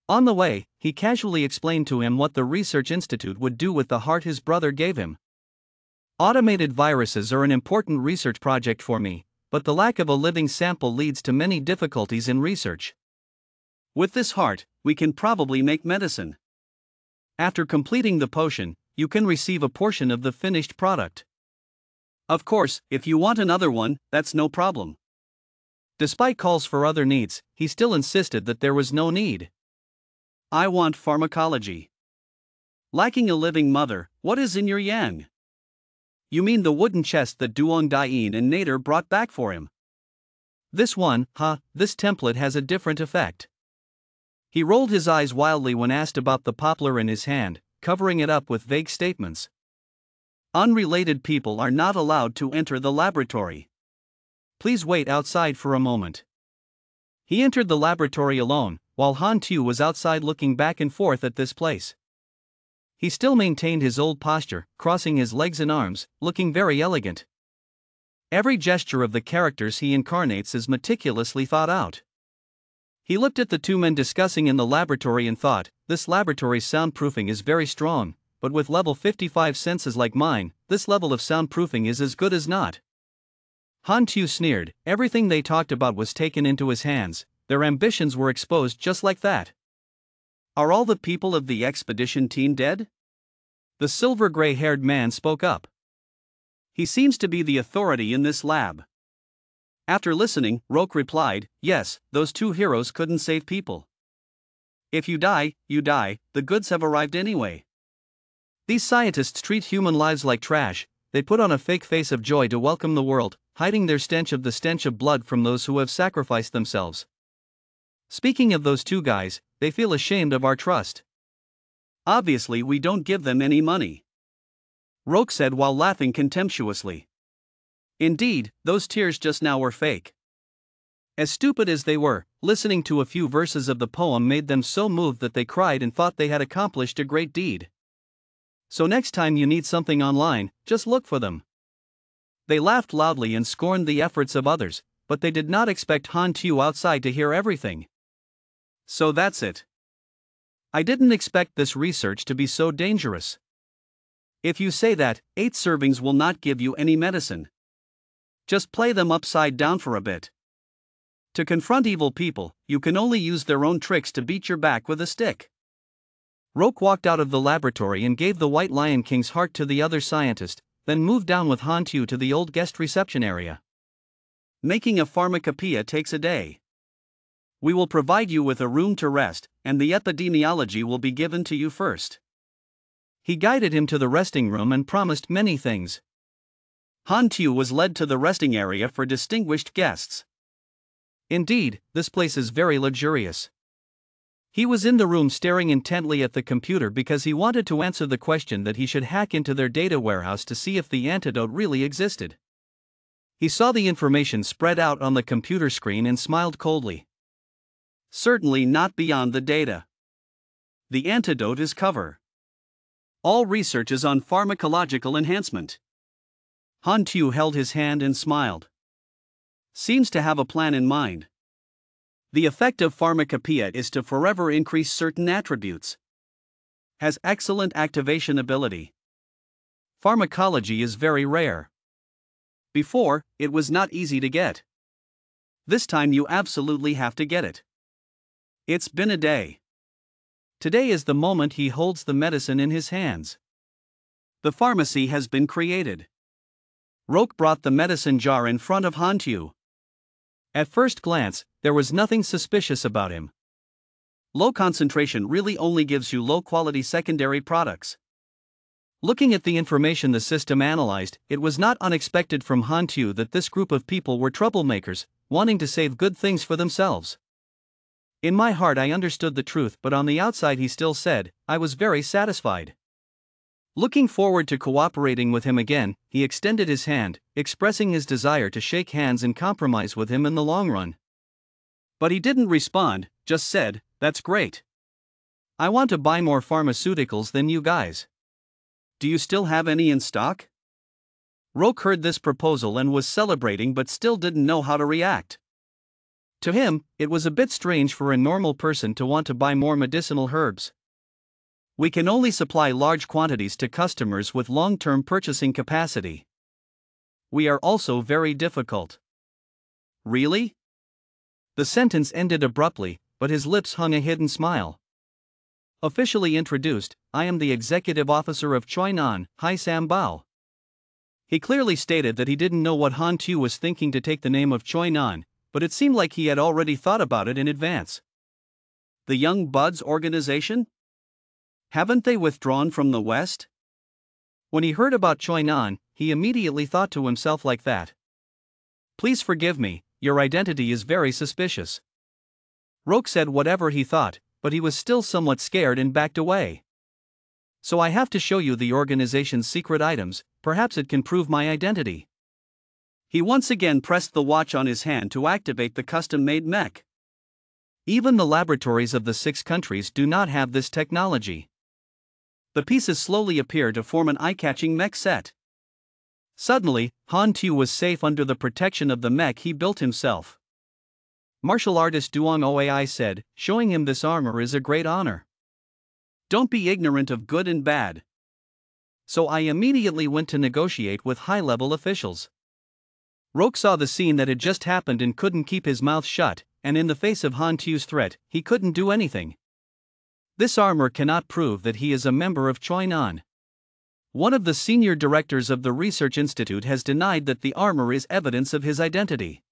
On the way, he casually explained to him what the research institute would do with the heart his brother gave him. Automated viruses are an important research project for me, but the lack of a living sample leads to many difficulties in research. With this heart, we can probably make medicine. After completing the potion, you can receive a portion of the finished product. Of course, if you want another one, that's no problem. Despite calls for other needs, he still insisted that there was no need. I want pharmacology. Lacking a living mother, what is in your yang? You mean the wooden chest that Duong Dayin and Nader brought back for him? This one, this template has a different effect. He rolled his eyes wildly when asked about the poplar in his hand, covering it up with vague statements. Unrelated people are not allowed to enter the laboratory. Please wait outside for a moment. He entered the laboratory alone, while Han Tu was outside looking back and forth at this place. He still maintained his old posture, crossing his legs and arms, looking very elegant. Every gesture of the characters he incarnates is meticulously thought out. He looked at the two men discussing in the laboratory and thought, this laboratory's soundproofing is very strong, but with level 55 senses like mine, this level of soundproofing is as good as not. Han Tu sneered, everything they talked about was taken into his hands, their ambitions were exposed just like that. Are all the people of the expedition team dead? The silver-gray-haired man spoke up. He seems to be the authority in this lab. After listening, Roke replied, yes, those two heroes couldn't save people. If you die, you die, the goods have arrived anyway. These scientists treat human lives like trash, they put on a fake face of joy to welcome the world, hiding their stench of the stench of blood from those who have sacrificed themselves. Speaking of those two guys, they feel ashamed of our trust. Obviously we don't give them any money. Roke said while laughing contemptuously. Indeed, those tears just now were fake. As stupid as they were, listening to a few verses of the poem made them so moved that they cried and thought they had accomplished a great deed. So next time you need something online, just look for them. They laughed loudly and scorned the efforts of others, but they did not expect Han Tu outside to hear everything. So that's it. I didn't expect this research to be so dangerous. If you say that, 8 servings will not give you any medicine. Just play them upside down for a bit. To confront evil people, you can only use their own tricks to beat your back with a stick. Roke walked out of the laboratory and gave the White Lion King's heart to the other scientist, then moved down with Han Tu to the old guest reception area. Making a pharmacopoeia takes a day. We will provide you with a room to rest, and the epidemiology will be given to you first. He guided him to the resting room and promised many things. Han Tu was led to the resting area for distinguished guests. Indeed, this place is very luxurious. He was in the room staring intently at the computer because he wanted to answer the question that he should hack into their data warehouse to see if the antidote really existed. He saw the information spread out on the computer screen and smiled coldly. Certainly not beyond the data. The antidote is cover. All research is on pharmacological enhancement. Han Tu held his hand and smiled. Seems to have a plan in mind. The effect of pharmacopoeia is to forever increase certain attributes. Has excellent activation ability. Pharmacology is very rare. Before, it was not easy to get. This time you absolutely have to get it. It's been a day. Today is the moment he holds the medicine in his hands. The pharmacy has been created. Roque brought the medicine jar in front of Han Tu. At first glance, there was nothing suspicious about him. Low concentration really only gives you low-quality secondary products. Looking at the information the system analyzed, it was not unexpected from Han Tu that this group of people were troublemakers, wanting to save good things for themselves. In my heart I understood the truth, but on the outside he still said, I was very satisfied. Looking forward to cooperating with him again, he extended his hand, expressing his desire to shake hands and compromise with him in the long run. But he didn't respond, just said, that's great. I want to buy more pharmaceuticals than you guys. Do you still have any in stock? Roque heard this proposal and was celebrating but still didn't know how to react. To him, it was a bit strange for a normal person to want to buy more medicinal herbs. We can only supply large quantities to customers with long-term purchasing capacity. We are also very difficult. Really? The sentence ended abruptly, but his lips hung a hidden smile. Officially introduced, I am the executive officer of Choinan, Hai Sam Bao. He clearly stated that he didn't know what Han Tu was thinking to take the name of Choinan, but it seemed like he had already thought about it in advance. The Young Buds organization? Haven't they withdrawn from the West? When he heard about Choinan, he immediately thought to himself like that. Please forgive me, your identity is very suspicious. Roque said whatever he thought, but he was still somewhat scared and backed away. So I have to show you the organization's secret items, perhaps it can prove my identity. He once again pressed the watch on his hand to activate the custom-made mech. Even the laboratories of the 6 countries do not have this technology. The pieces slowly appear to form an eye-catching mech set. Suddenly, Han Tu was safe under the protection of the mech he built himself. Martial artist Duong Oai said, showing him this armor is a great honor. Don't be ignorant of good and bad. So I immediately went to negotiate with high-level officials. Roque saw the scene that had just happened and couldn't keep his mouth shut, and in the face of Han Tu's threat, he couldn't do anything. This armor cannot prove that he is a member of Choinan. One of the senior directors of the research institute has denied that the armor is evidence of his identity.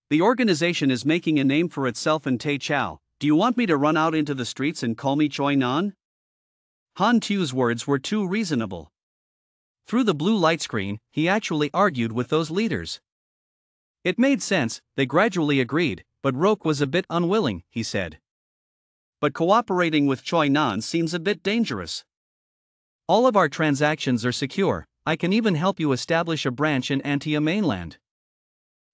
The organization is making a name for itself in Taichao. Do you want me to run out into the streets and call me Choinan? Han Tu's words were too reasonable. Through the blue light screen, he actually argued with those leaders. It made sense, they gradually agreed, but Roque was a bit unwilling, he said. But cooperating with Choinan seems a bit dangerous. All of our transactions are secure, I can even help you establish a branch in Antia mainland.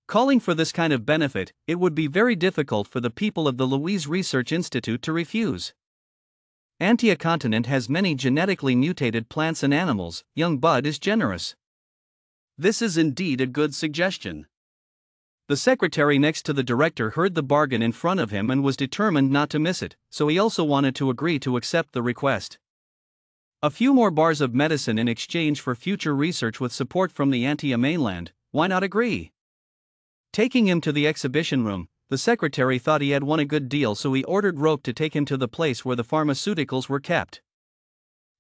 Calling for this kind of benefit, it would be very difficult for the people of the Louise Research Institute to refuse. Antia continent has many genetically mutated plants and animals, Young Bud is generous. This is indeed a good suggestion. The secretary next to the director heard the bargain in front of him and was determined not to miss it, so he also wanted to agree to accept the request. A few more bars of medicine in exchange for future research with support from the Antia mainland, why not agree? Taking him to the exhibition room, the secretary thought he had won a good deal, so he ordered Roque to take him to the place where the pharmaceuticals were kept.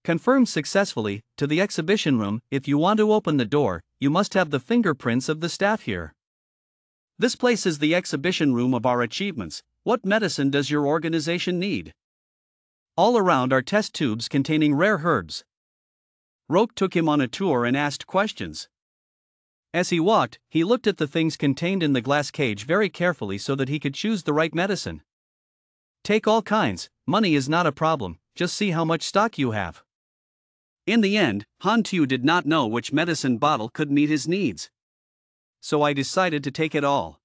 Confirmed successfully, to the exhibition room, if you want to open the door, you must have the fingerprints of the staff here. This place is the exhibition room of our achievements. What medicine does your organization need? All around are test tubes containing rare herbs. Roque took him on a tour and asked questions. As he walked, he looked at the things contained in the glass cage very carefully so that he could choose the right medicine. Take all kinds, money is not a problem, just see how much stock you have. In the end, Han Tu did not know which medicine bottle could meet his needs. So I decided to take it all.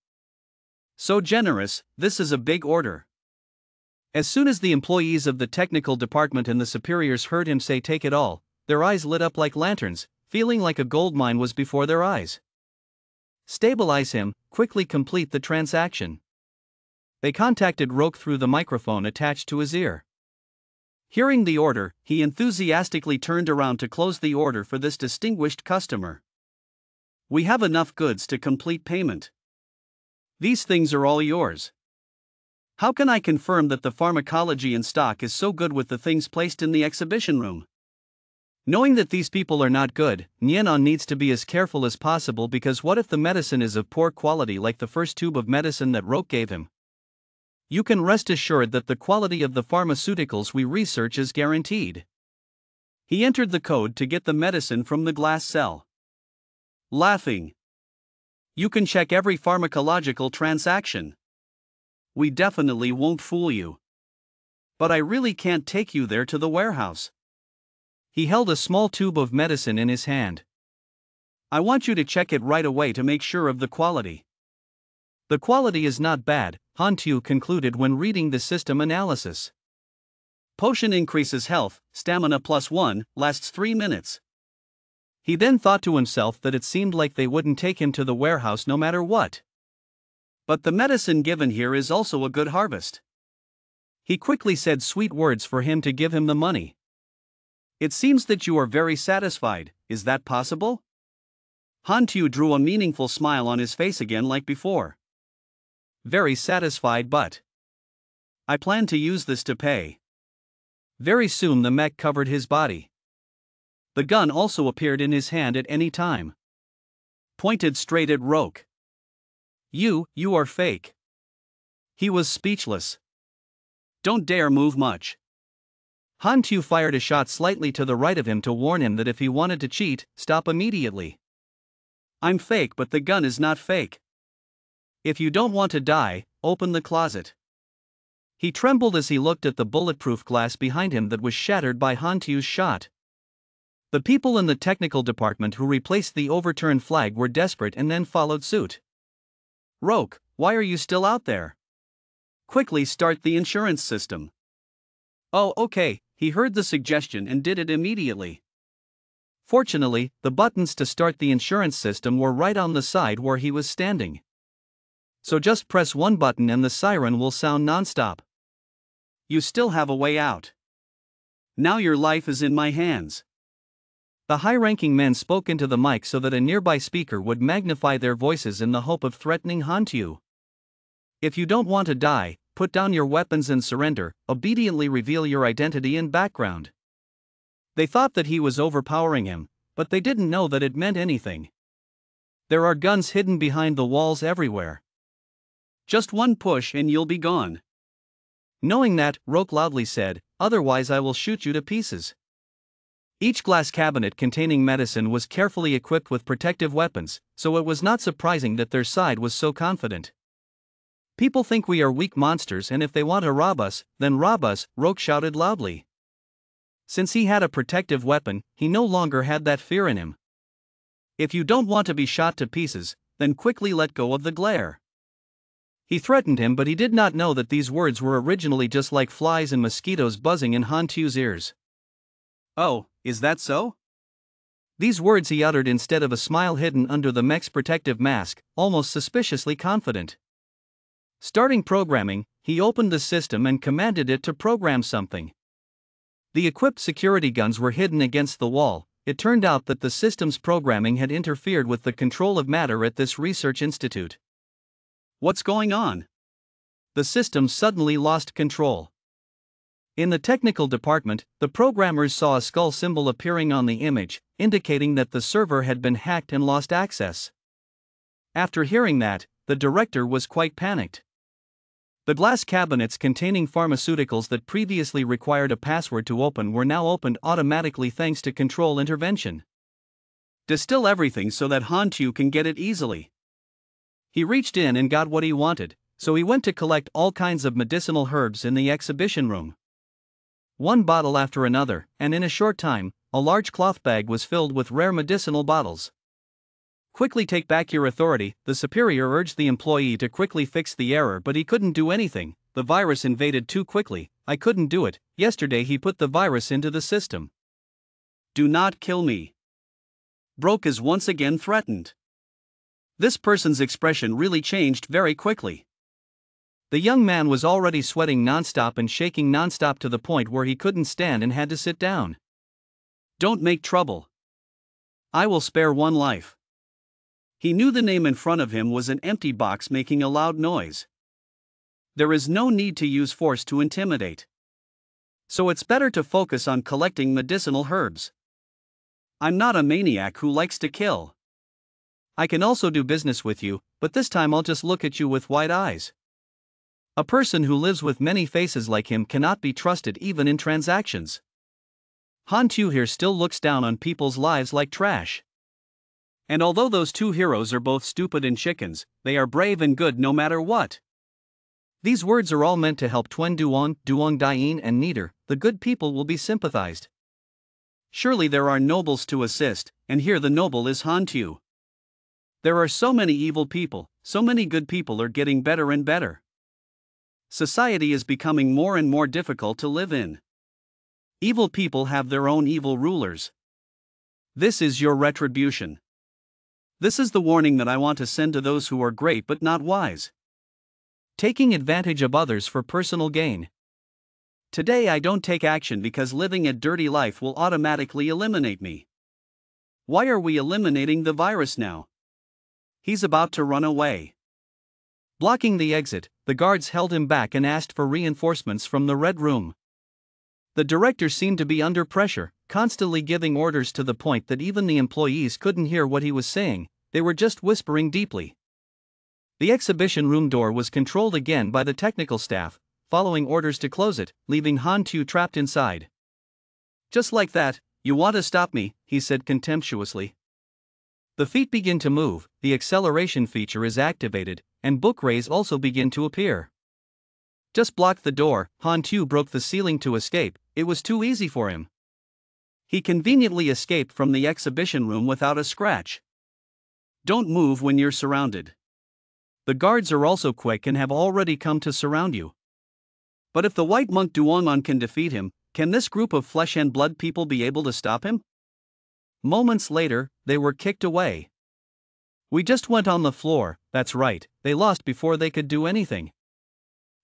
So generous, this is a big order. As soon as the employees of the technical department and the superiors heard him say take it all, their eyes lit up like lanterns, feeling like a gold mine was before their eyes. Stabilize him, quickly complete the transaction. They contacted Roke through the microphone attached to his ear. Hearing the order, he enthusiastically turned around to close the order for this distinguished customer. We have enough goods to complete payment. These things are all yours. How can I confirm that the pharmacology in stock is so good with the things placed in the exhibition room? Knowing that these people are not good, Nyenon needs to be as careful as possible because what if the medicine is of poor quality like the first tube of medicine that Roke gave him? You can rest assured that the quality of the pharmaceuticals we research is guaranteed. He entered the code to get the medicine from the glass cell. Laughing. You can check every pharmacological transaction. We definitely won't fool you. But I really can't take you there to the warehouse. He held a small tube of medicine in his hand. I want you to check it right away to make sure of the quality. The quality is not bad, Han Tu concluded when reading the system analysis. Potion increases health, stamina +1, lasts 3 minutes. He then thought to himself that it seemed like they wouldn't take him to the warehouse no matter what. But the medicine given here is also a good harvest. He quickly said sweet words for him to give him the money. It seems that you are very satisfied, is that possible? Han Tu drew a meaningful smile on his face again like before. Very satisfied, but I plan to use this to pay. Very soon the mech covered his body. The gun also appeared in his hand at any time. Pointed straight at Roke. You are fake. He was speechless. Don't dare move much. Han Tu fired a shot slightly to the right of him to warn him that if he wanted to cheat, stop immediately. I'm fake, but the gun is not fake. If you don't want to die, open the closet. He trembled as he looked at the bulletproof glass behind him that was shattered by Han Tu's shot. The people in the technical department who replaced the overturned flag were desperate and then followed suit. Roke, why are you still out there? Quickly start the insurance system. Oh, okay, he heard the suggestion and did it immediately. Fortunately, the buttons to start the insurance system were right on the side where he was standing. So just press one button and the siren will sound non-stop. You still have a way out. Now your life is in my hands. The high-ranking men spoke into the mic so that a nearby speaker would magnify their voices in the hope of threatening Han Tu. If you don't want to die, put down your weapons and surrender, obediently reveal your identity and background. They thought that he was overpowering him, but they didn't know that it meant anything. There are guns hidden behind the walls everywhere. Just one push and you'll be gone. Knowing that, Roke loudly said, otherwise I will shoot you to pieces. Each glass cabinet containing medicine was carefully equipped with protective weapons, so it was not surprising that their side was so confident. People think we are weak monsters and if they want to rob us, then rob us, Roke shouted loudly. Since he had a protective weapon, he no longer had that fear in him. If you don't want to be shot to pieces, then quickly let go of the glare. He threatened him, but he did not know that these words were originally just like flies and mosquitoes buzzing in Han Tu's ears. Oh, is that so? These words he uttered instead of a smile hidden under the mech's protective mask, almost suspiciously confident. Starting programming, he opened the system and commanded it to program something. The equipped security guns were hidden against the wall. It turned out that the system's programming had interfered with the control of matter at this research institute. What's going on? The system suddenly lost control. In the technical department, the programmers saw a skull symbol appearing on the image, indicating that the server had been hacked and lost access. After hearing that, the director was quite panicked. The glass cabinets containing pharmaceuticals that previously required a password to open were now opened automatically thanks to control intervention. Distill everything so that Han Tu can get it easily. He reached in and got what he wanted, So he went to collect all kinds of medicinal herbs in the exhibition room. One bottle after another, and in a short time, a large cloth bag was filled with rare medicinal bottles. Quickly take back your authority, the superior urged the employee to quickly fix the error, but he couldn't do anything. The virus invaded too quickly. I couldn't do it. Yesterday he put the virus into the system. Do not kill me. Broke is once again threatened. This person's expression really changed very quickly. The young man was already sweating nonstop and shaking nonstop to the point where he couldn't stand and had to sit down. Don't make trouble. I will spare one life. He knew the name in front of him was an empty box making a loud noise. There is no need to use force to intimidate. So it's better to focus on collecting medicinal herbs. I'm not a maniac who likes to kill. I can also do business with you, but this time I'll just look at you with wide eyes. A person who lives with many faces like him cannot be trusted even in transactions. Han Tu here still looks down on people's lives like trash. And although those two heroes are both stupid and chickens, they are brave and good no matter what. These words are all meant to help Tuen Duong, Duong Daiyin and Niter. The good people will be sympathized. Surely there are nobles to assist, and here the noble is Han Tu. There are so many evil people, so many good people are getting better and better. Society is becoming more and more difficult to live in. Evil people have their own evil rulers. This is your retribution. This is the warning that I want to send to those who are great but not wise. Taking advantage of others for personal gain. Today I don't take action because living a dirty life will automatically eliminate me. Why are we eliminating the virus now? He's about to run away. Blocking the exit, the guards held him back and asked for reinforcements from the Red Room. The director seemed to be under pressure, constantly giving orders to the point that even the employees couldn't hear what he was saying, they were just whispering deeply. The exhibition room door was controlled again by the technical staff, following orders to close it, leaving Han Tu trapped inside. Just like that, you want to stop me, he said contemptuously. The feet begin to move, the acceleration feature is activated, and book rays also begin to appear. Just block the door. Han Tu broke the ceiling to escape, it was too easy for him. He conveniently escaped from the exhibition room without a scratch. Don't move when you're surrounded. The guards are also quick and have already come to surround you. But if the white monk Duong'an can defeat him, can this group of flesh and blood people be able to stop him? Moments later, they were kicked away. We just went on the floor, that's right, they lost before they could do anything.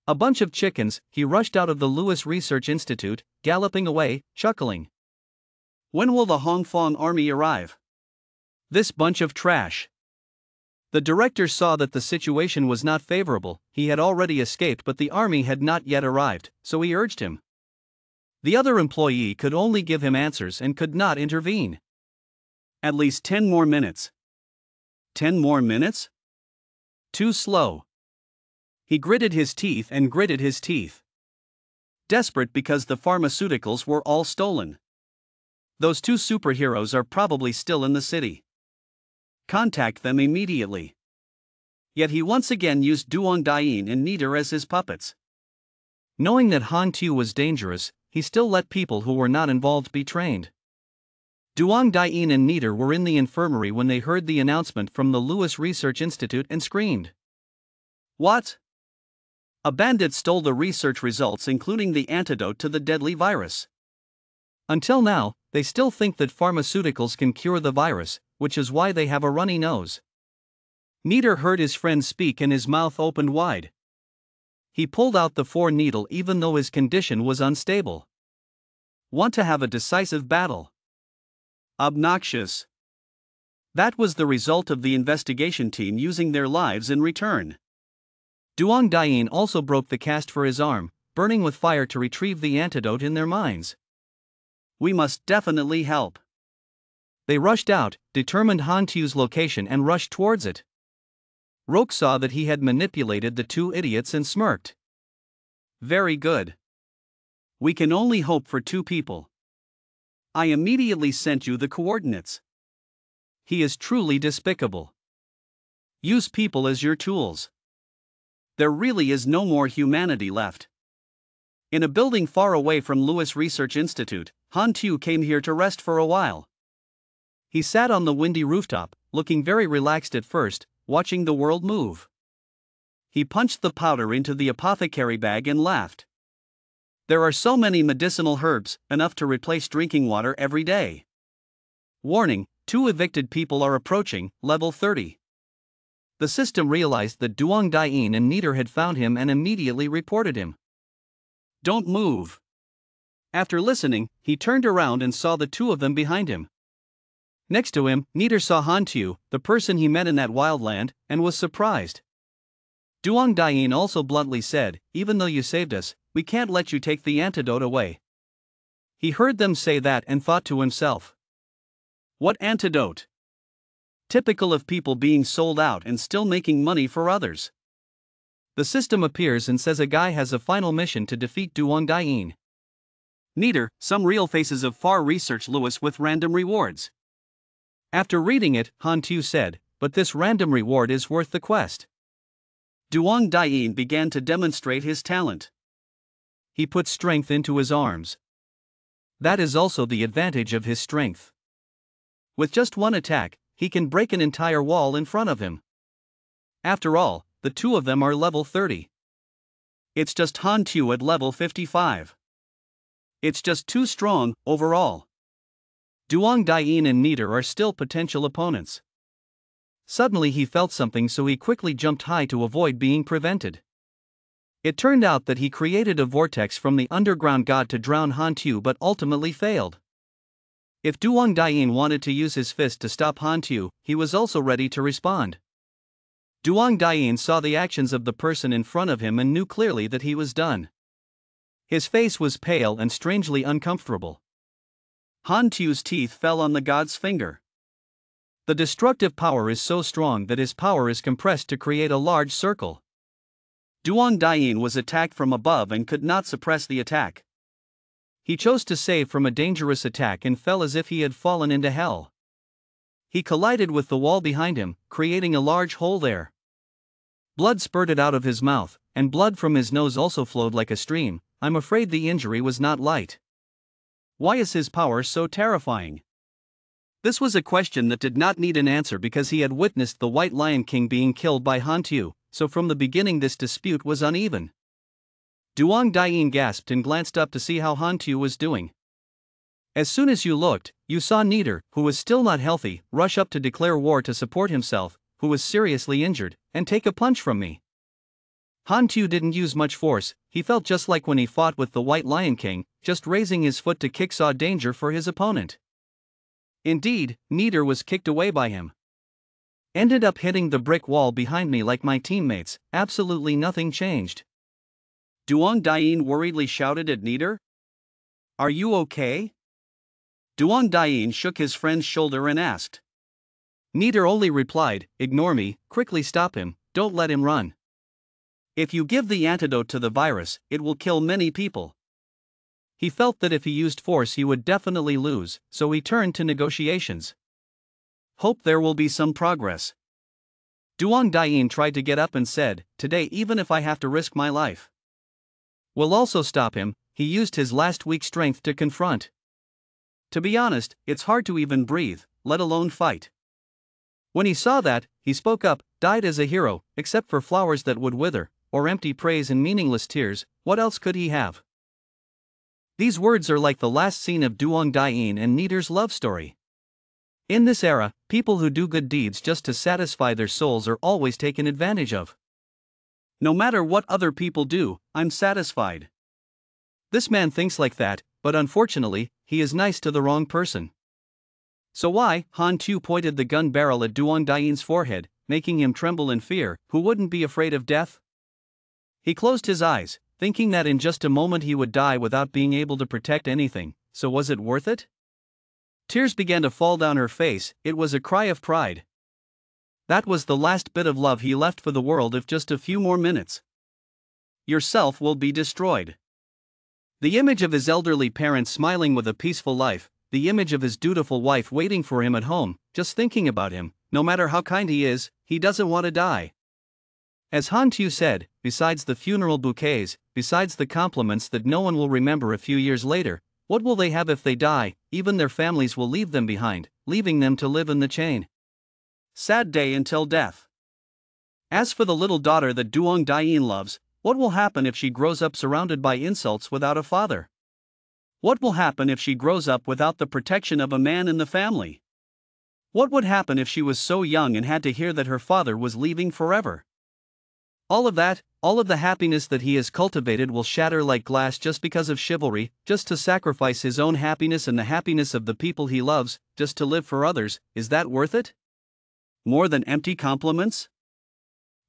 A bunch of chickens, he rushed out of the Lewis Research Institute, galloping away, chuckling. When will the Hong Fong army arrive? This bunch of trash. The director saw that the situation was not favorable, he had already escaped but the army had not yet arrived, so he urged him. The other employee could only give him answers and could not intervene. At least 10 more minutes. 10 more minutes? Too slow. He gritted his teeth and gritted his teeth. Desperate because the pharmaceuticals were all stolen. Those two superheroes are probably still in the city. Contact them immediately. Yet he once again used Duong Daiyin and Niter as his puppets. Knowing that Han Tu was dangerous, he still let people who were not involved be trained. Duong Daiyin and Niter were in the infirmary when they heard the announcement from the Lewis Research Institute and screamed. What? A bandit stole the research results including the antidote to the deadly virus. Until now, they still think that pharmaceuticals can cure the virus, which is why they have a runny nose. Niter heard his friend speak and his mouth opened wide. He pulled out the 4 needle even though his condition was unstable. Want to have a decisive battle. Obnoxious. That was the result of the investigation team using their lives in return. Duong Daiyin also broke the cast for his arm, burning with fire to retrieve the antidote in their minds. We must definitely help. They rushed out, determined Han Tu's location and rushed towards it. Roke saw that he had manipulated the two idiots and smirked. Very good. We can only hope for 2 people. I immediately sent you the coordinates. He is truly despicable. Use people as your tools. There really is no more humanity left. In a building far away from Lewis Research Institute, Han Tu came here to rest for a while. He sat on the windy rooftop, looking very relaxed at first, watching the world move. He punched the powder into the apothecary bag and laughed. There are so many medicinal herbs, enough to replace drinking water every day. Warning, 2 evicted people are approaching, level 30. The system realized that Duong Daiyin and Nieder had found him and immediately reported him. Don't move. After listening, he turned around and saw the 2 of them behind him. Next to him, Nieder saw Han Tu, the person he met in that wild land, and was surprised. Duong Daiyin also bluntly said, "Even though you saved us, we can't let you take the antidote away." He heard them say that and thought to himself, "What antidote? Typical of people being sold out and still making money for others." The system appears and says a guy has a final mission to defeat Duong Daiyin. Nieder, some real faces of far research Lewis with random rewards. After reading it, Han Tu said, "But this random reward is worth the quest." Duong Daiyin began to demonstrate his talent. He put strength into his arms. That is also the advantage of his strength. With just one attack, he can break an entire wall in front of him. After all, the 2 of them are level 30. It's just Han Tu at level 55. It's just too strong, overall. Duong Daiyin and Nieder are still potential opponents. Suddenly he felt something, so he quickly jumped high to avoid being prevented. It turned out that he created a vortex from the underground god to drown Han Tu but ultimately failed. If Duong Daiyin wanted to use his fist to stop Han Tu, he was also ready to respond. Duong Daiyin saw the actions of the person in front of him and knew clearly that he was done. His face was pale and strangely uncomfortable. Han Tu's teeth fell on the god's finger. The destructive power is so strong that his power is compressed to create a large circle. Duong Daiyin was attacked from above and could not suppress the attack. He chose to save from a dangerous attack and fell as if he had fallen into hell. He collided with the wall behind him, creating a large hole there. Blood spurted out of his mouth, and blood from his nose also flowed like a stream. I'm afraid the injury was not light. Why is his power so terrifying? This was a question that did not need an answer because he had witnessed the White Lion King being killed by Han Tu, so from the beginning this dispute was uneven. Duong Daiyin gasped and glanced up to see how Han Tu was doing. As soon as you looked, you saw Nieder, who was still not healthy, rush up to declare war to support himself, who was seriously injured, and take a punch from me. Han Tu didn't use much force. He felt just like when he fought with the White Lion King, just raising his foot to kick saw danger for his opponent. Indeed, Nieder was kicked away by him. Ended up hitting the brick wall behind me like my teammates. Absolutely nothing changed. Duong Daiyin worriedly shouted at Nieder. "Are you okay?" Duong Daiyin shook his friend's shoulder and asked. Nieder only replied, "Ignore me, quickly stop him, don't let him run. If you give the antidote to the virus, it will kill many people." He felt that if he used force he would definitely lose, so he turned to negotiations. "Hope there will be some progress." Duong Daiyin tried to get up and said, "Today even if I have to risk my life. We'll also stop him." He used his last weak strength to confront. To be honest, it's hard to even breathe, let alone fight. When he saw that, he spoke up, "Died as a hero, except for flowers that would wither, or empty praise and meaningless tears, what else could he have?" These words are like the last scene of Duong Daiyin and Nieder's love story. In this era, people who do good deeds just to satisfy their souls are always taken advantage of. No matter what other people do, I'm satisfied. This man thinks like that, but unfortunately, he is nice to the wrong person. So why? Han Tu pointed the gun barrel at Duong Daiyin's forehead, making him tremble in fear. Who wouldn't be afraid of death? He closed his eyes, thinking that in just a moment he would die without being able to protect anything. So was it worth it? Tears began to fall down her face. It was a cry of pride. That was the last bit of love he left for the world. If just a few more minutes, yourself will be destroyed. The image of his elderly parents smiling with a peaceful life, the image of his dutiful wife waiting for him at home, just thinking about him, no matter how kind he is, he doesn't want to die. As Han Tu said, besides the funeral bouquets, besides the compliments that no one will remember a few years later, what will they have if they die? Even their families will leave them behind, leaving them to live in the chain. Sad day until death. As for the little daughter that Duong Daiyin loves, what will happen if she grows up surrounded by insults without a father? What will happen if she grows up without the protection of a man in the family? What would happen if she was so young and had to hear that her father was leaving forever? All of that, all of the happiness that he has cultivated will shatter like glass just because of chivalry, just to sacrifice his own happiness and the happiness of the people he loves, just to live for others. Is that worth it? More than empty compliments?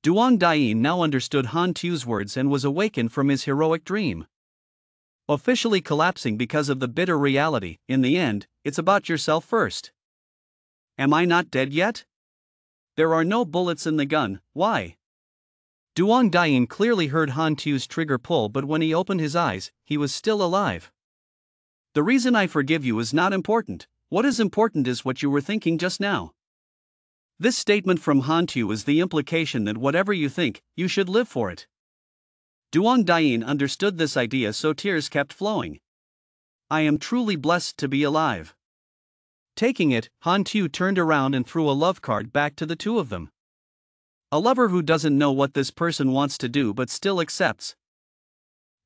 Duong Daiyin now understood Han Tu's words and was awakened from his heroic dream. Officially collapsing because of the bitter reality, in the end, it's about yourself first. Am I not dead yet? There are no bullets in the gun, why? Duong Daiyin clearly heard Han Tu's trigger pull, but when he opened his eyes, he was still alive. The reason I forgive you is not important. What is important is what you were thinking just now. This statement from Han Tu is the implication that whatever you think, you should live for it. Duong Daiyin understood this idea, so tears kept flowing. I am truly blessed to be alive. Taking it, Han Tu turned around and threw a love card back to the two of them. A lover who doesn't know what this person wants to do but still accepts.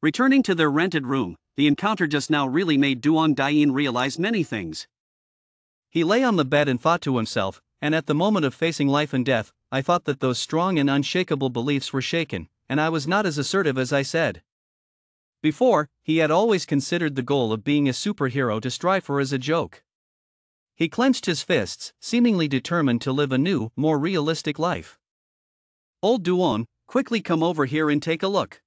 Returning to their rented room, the encounter just now really made Duong Daiyin realize many things. He lay on the bed and thought to himself, and at the moment of facing life and death, I thought that those strong and unshakable beliefs were shaken, and I was not as assertive as I said. Before, he had always considered the goal of being a superhero to strive for as a joke. He clenched his fists, seemingly determined to live a new, more realistic life. Old Duong, quickly come over here and take a look.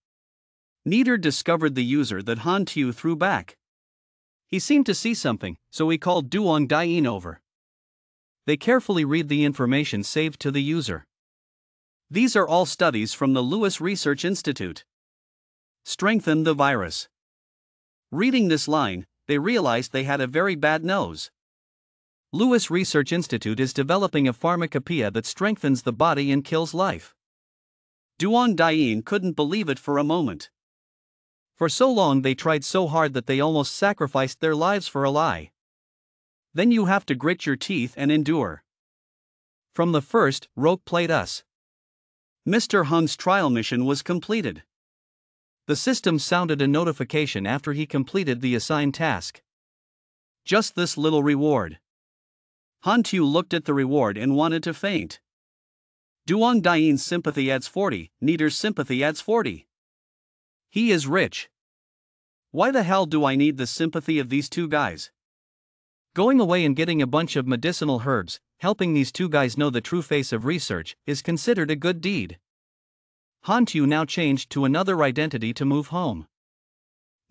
Neither discovered the user that Han Tu threw back. He seemed to see something, so he called Duong Daiyin over. They carefully read the information saved to the user. These are all studies from the Lewis Research Institute. Strengthen the virus. Reading this line, they realized they had a very bad nose. Lewis Research Institute is developing a pharmacopoeia that strengthens the body and kills life. Duong Daiyin couldn't believe it for a moment. For so long they tried so hard that they almost sacrificed their lives for a lie. Then you have to grit your teeth and endure. From the first, Roque played us. Mr. Hung's trial mission was completed. The system sounded a notification after he completed the assigned task. Just this little reward. Han Tu looked at the reward and wanted to faint. Duong Daiyin's sympathy adds 40, Neiter's sympathy adds 40. He is rich. Why the hell do I need the sympathy of these two guys? Going away and getting a bunch of medicinal herbs, helping these two guys know the true face of research, is considered a good deed. Han Tu now changed to another identity to move home.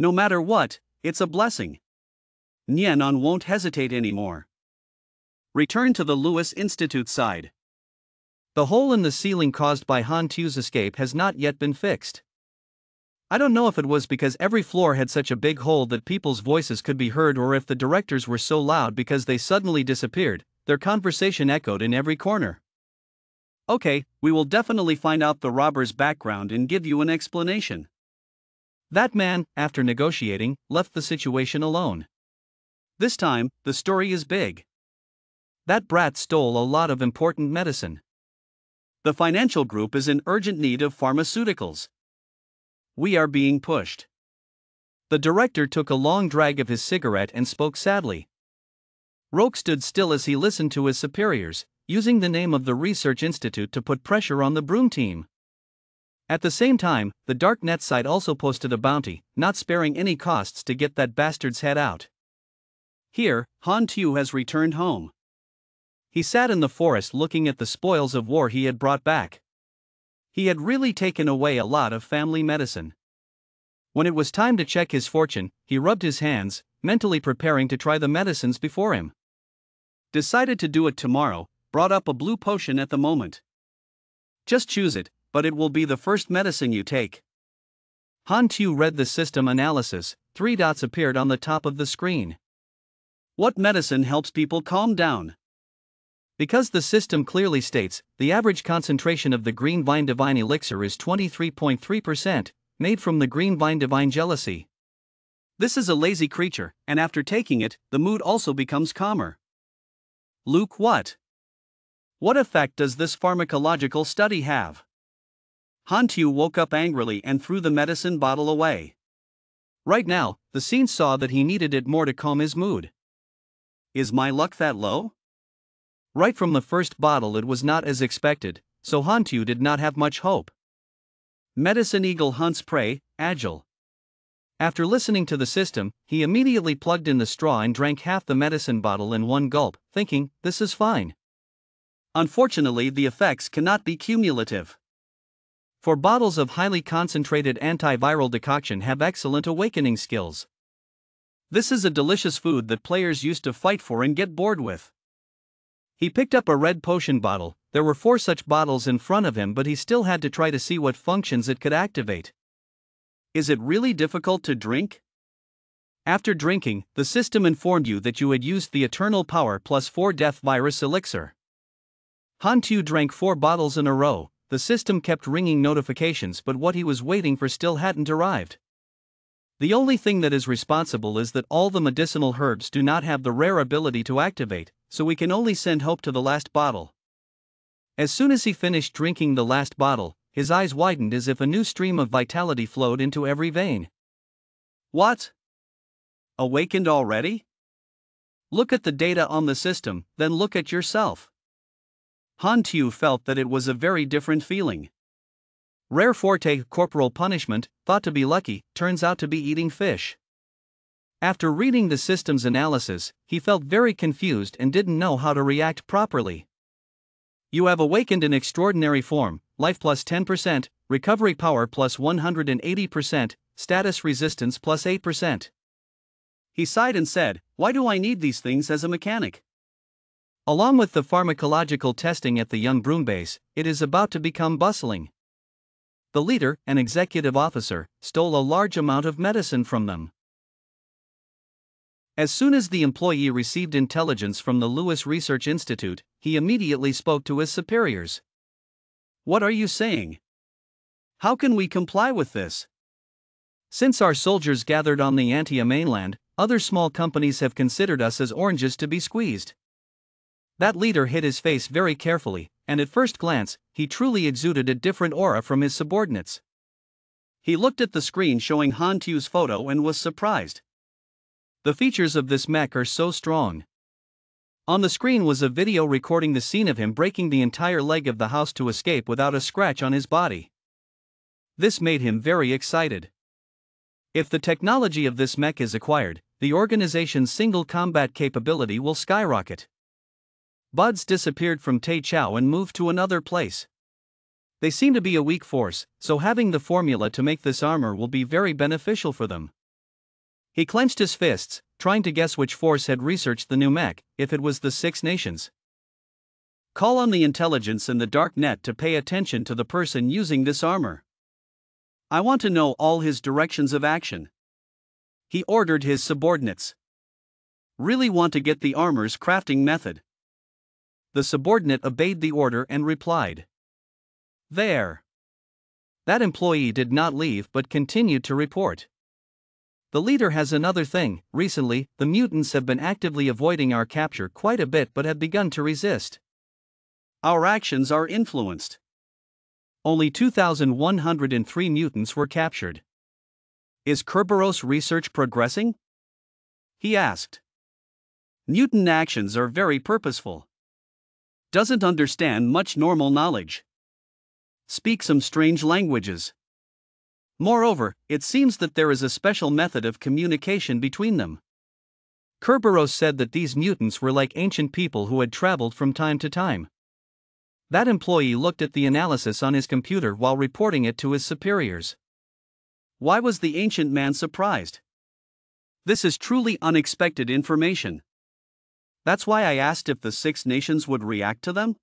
No matter what, it's a blessing. Nianon won't hesitate anymore. Return to the Lewis Institute side. The hole in the ceiling caused by Han Tu's escape has not yet been fixed. I don't know if it was because every floor had such a big hole that people's voices could be heard, or if the directors were so loud because they suddenly disappeared, their conversation echoed in every corner. Okay, we will definitely find out the robber's background and give you an explanation. That man, after negotiating, left the situation alone. This time, the story is big. That brat stole a lot of important medicine. The financial group is in urgent need of pharmaceuticals. We are being pushed. The director took a long drag of his cigarette and spoke sadly. Roque stood still as he listened to his superiors, using the name of the research institute to put pressure on the Broom team. At the same time, the Darknet site also posted a bounty, not sparing any costs to get that bastard's head out. Here, Han Tu has returned home. He sat in the forest looking at the spoils of war he had brought back. He had really taken away a lot of family medicine. When it was time to check his fortune, he rubbed his hands, mentally preparing to try the medicines before him. Decided to do it tomorrow, brought up a blue potion at the moment. Just choose it, but it will be the first medicine you take. Han Tu read the system analysis, 3 dots appeared on the top of the screen. What medicine helps people calm down? Because the system clearly states, the average concentration of the green vine divine elixir is 23.3%, made from the green vine divine jealousy. This is a lazy creature, and after taking it, the mood also becomes calmer. Luke, what? What effect does this pharmacological study have? Hantu woke up angrily and threw the medicine bottle away. Right now, the scene saw that he needed it more to calm his mood. Is my luck that low? Right from the first bottle it was not as expected, so Hantu did not have much hope. Medicine eagle hunts prey, agile. After listening to the system, he immediately plugged in the straw and drank half the medicine bottle in one gulp, thinking, this is fine. Unfortunately, the effects cannot be cumulative. For bottles of highly concentrated antiviral decoction have excellent awakening skills. This is a delicious food that players used to fight for and get bored with. He picked up a red potion bottle. There were 4 such bottles in front of him, but he still had to try to see what functions it could activate. Is it really difficult to drink? After drinking, the system informed you that you had used the Eternal Power plus 4 Death Virus Elixir. Hantu drank 4 bottles in a row. The system kept ringing notifications, but what he was waiting for still hadn't arrived. The only thing that is responsible is that all the medicinal herbs do not have the rare ability to activate, so we can only send hope to the last bottle. As soon as he finished drinking the last bottle, his eyes widened as if a new stream of vitality flowed into every vein. What? Awakened already? Look at the data on the system, then look at yourself. Hantu felt that it was a very different feeling. Rare forte corporal punishment, thought to be lucky, turns out to be eating fish. After reading the system's analysis, he felt very confused and didn't know how to react properly. You have awakened in extraordinary form, life plus 10%, recovery power plus 180%, status resistance plus 8%. He sighed and said, why do I need these things as a mechanic? Along with the pharmacological testing at the young broom base, it is about to become bustling. The leader, an executive officer, stole a large amount of medicine from them. As soon as the employee received intelligence from the Lewis Research Institute, he immediately spoke to his superiors. What are you saying? How can we comply with this? Since our soldiers gathered on the Antia mainland, other small companies have considered us as oranges to be squeezed. That leader hid his face very carefully, and at first glance, he truly exuded a different aura from his subordinates. He looked at the screen showing Hantu's photo and was surprised. The features of this mech are so strong. On the screen was a video recording the scene of him breaking the entire leg of the house to escape without a scratch on his body. This made him very excited. If the technology of this mech is acquired, the organization's single combat capability will skyrocket. Buds disappeared from Tai Chao and moved to another place. They seem to be a weak force, so having the formula to make this armor will be very beneficial for them. He clenched his fists, trying to guess which force had researched the new mech, if it was the 6 nations. Call on the intelligence in the dark net to pay attention to the person using this armor. I want to know all his directions of action. He ordered his subordinates. Really want to get the armor's crafting method. The subordinate obeyed the order and replied. There. That employee did not leave but continued to report. The leader has another thing. Recently, the mutants have been actively avoiding our capture quite a bit but have begun to resist. Our actions are influenced. Only 2,103 mutants were captured. Is Kerberos research progressing? He asked. Mutant actions are very purposeful. Doesn't understand much normal knowledge. Speak some strange languages. Moreover, it seems that there is a special method of communication between them. Kerberos said that these mutants were like ancient people who had traveled from time to time. That employee looked at the analysis on his computer while reporting it to his superiors. Why was the ancient man surprised? This is truly unexpected information. That's why I asked if the 6 nations would react to them?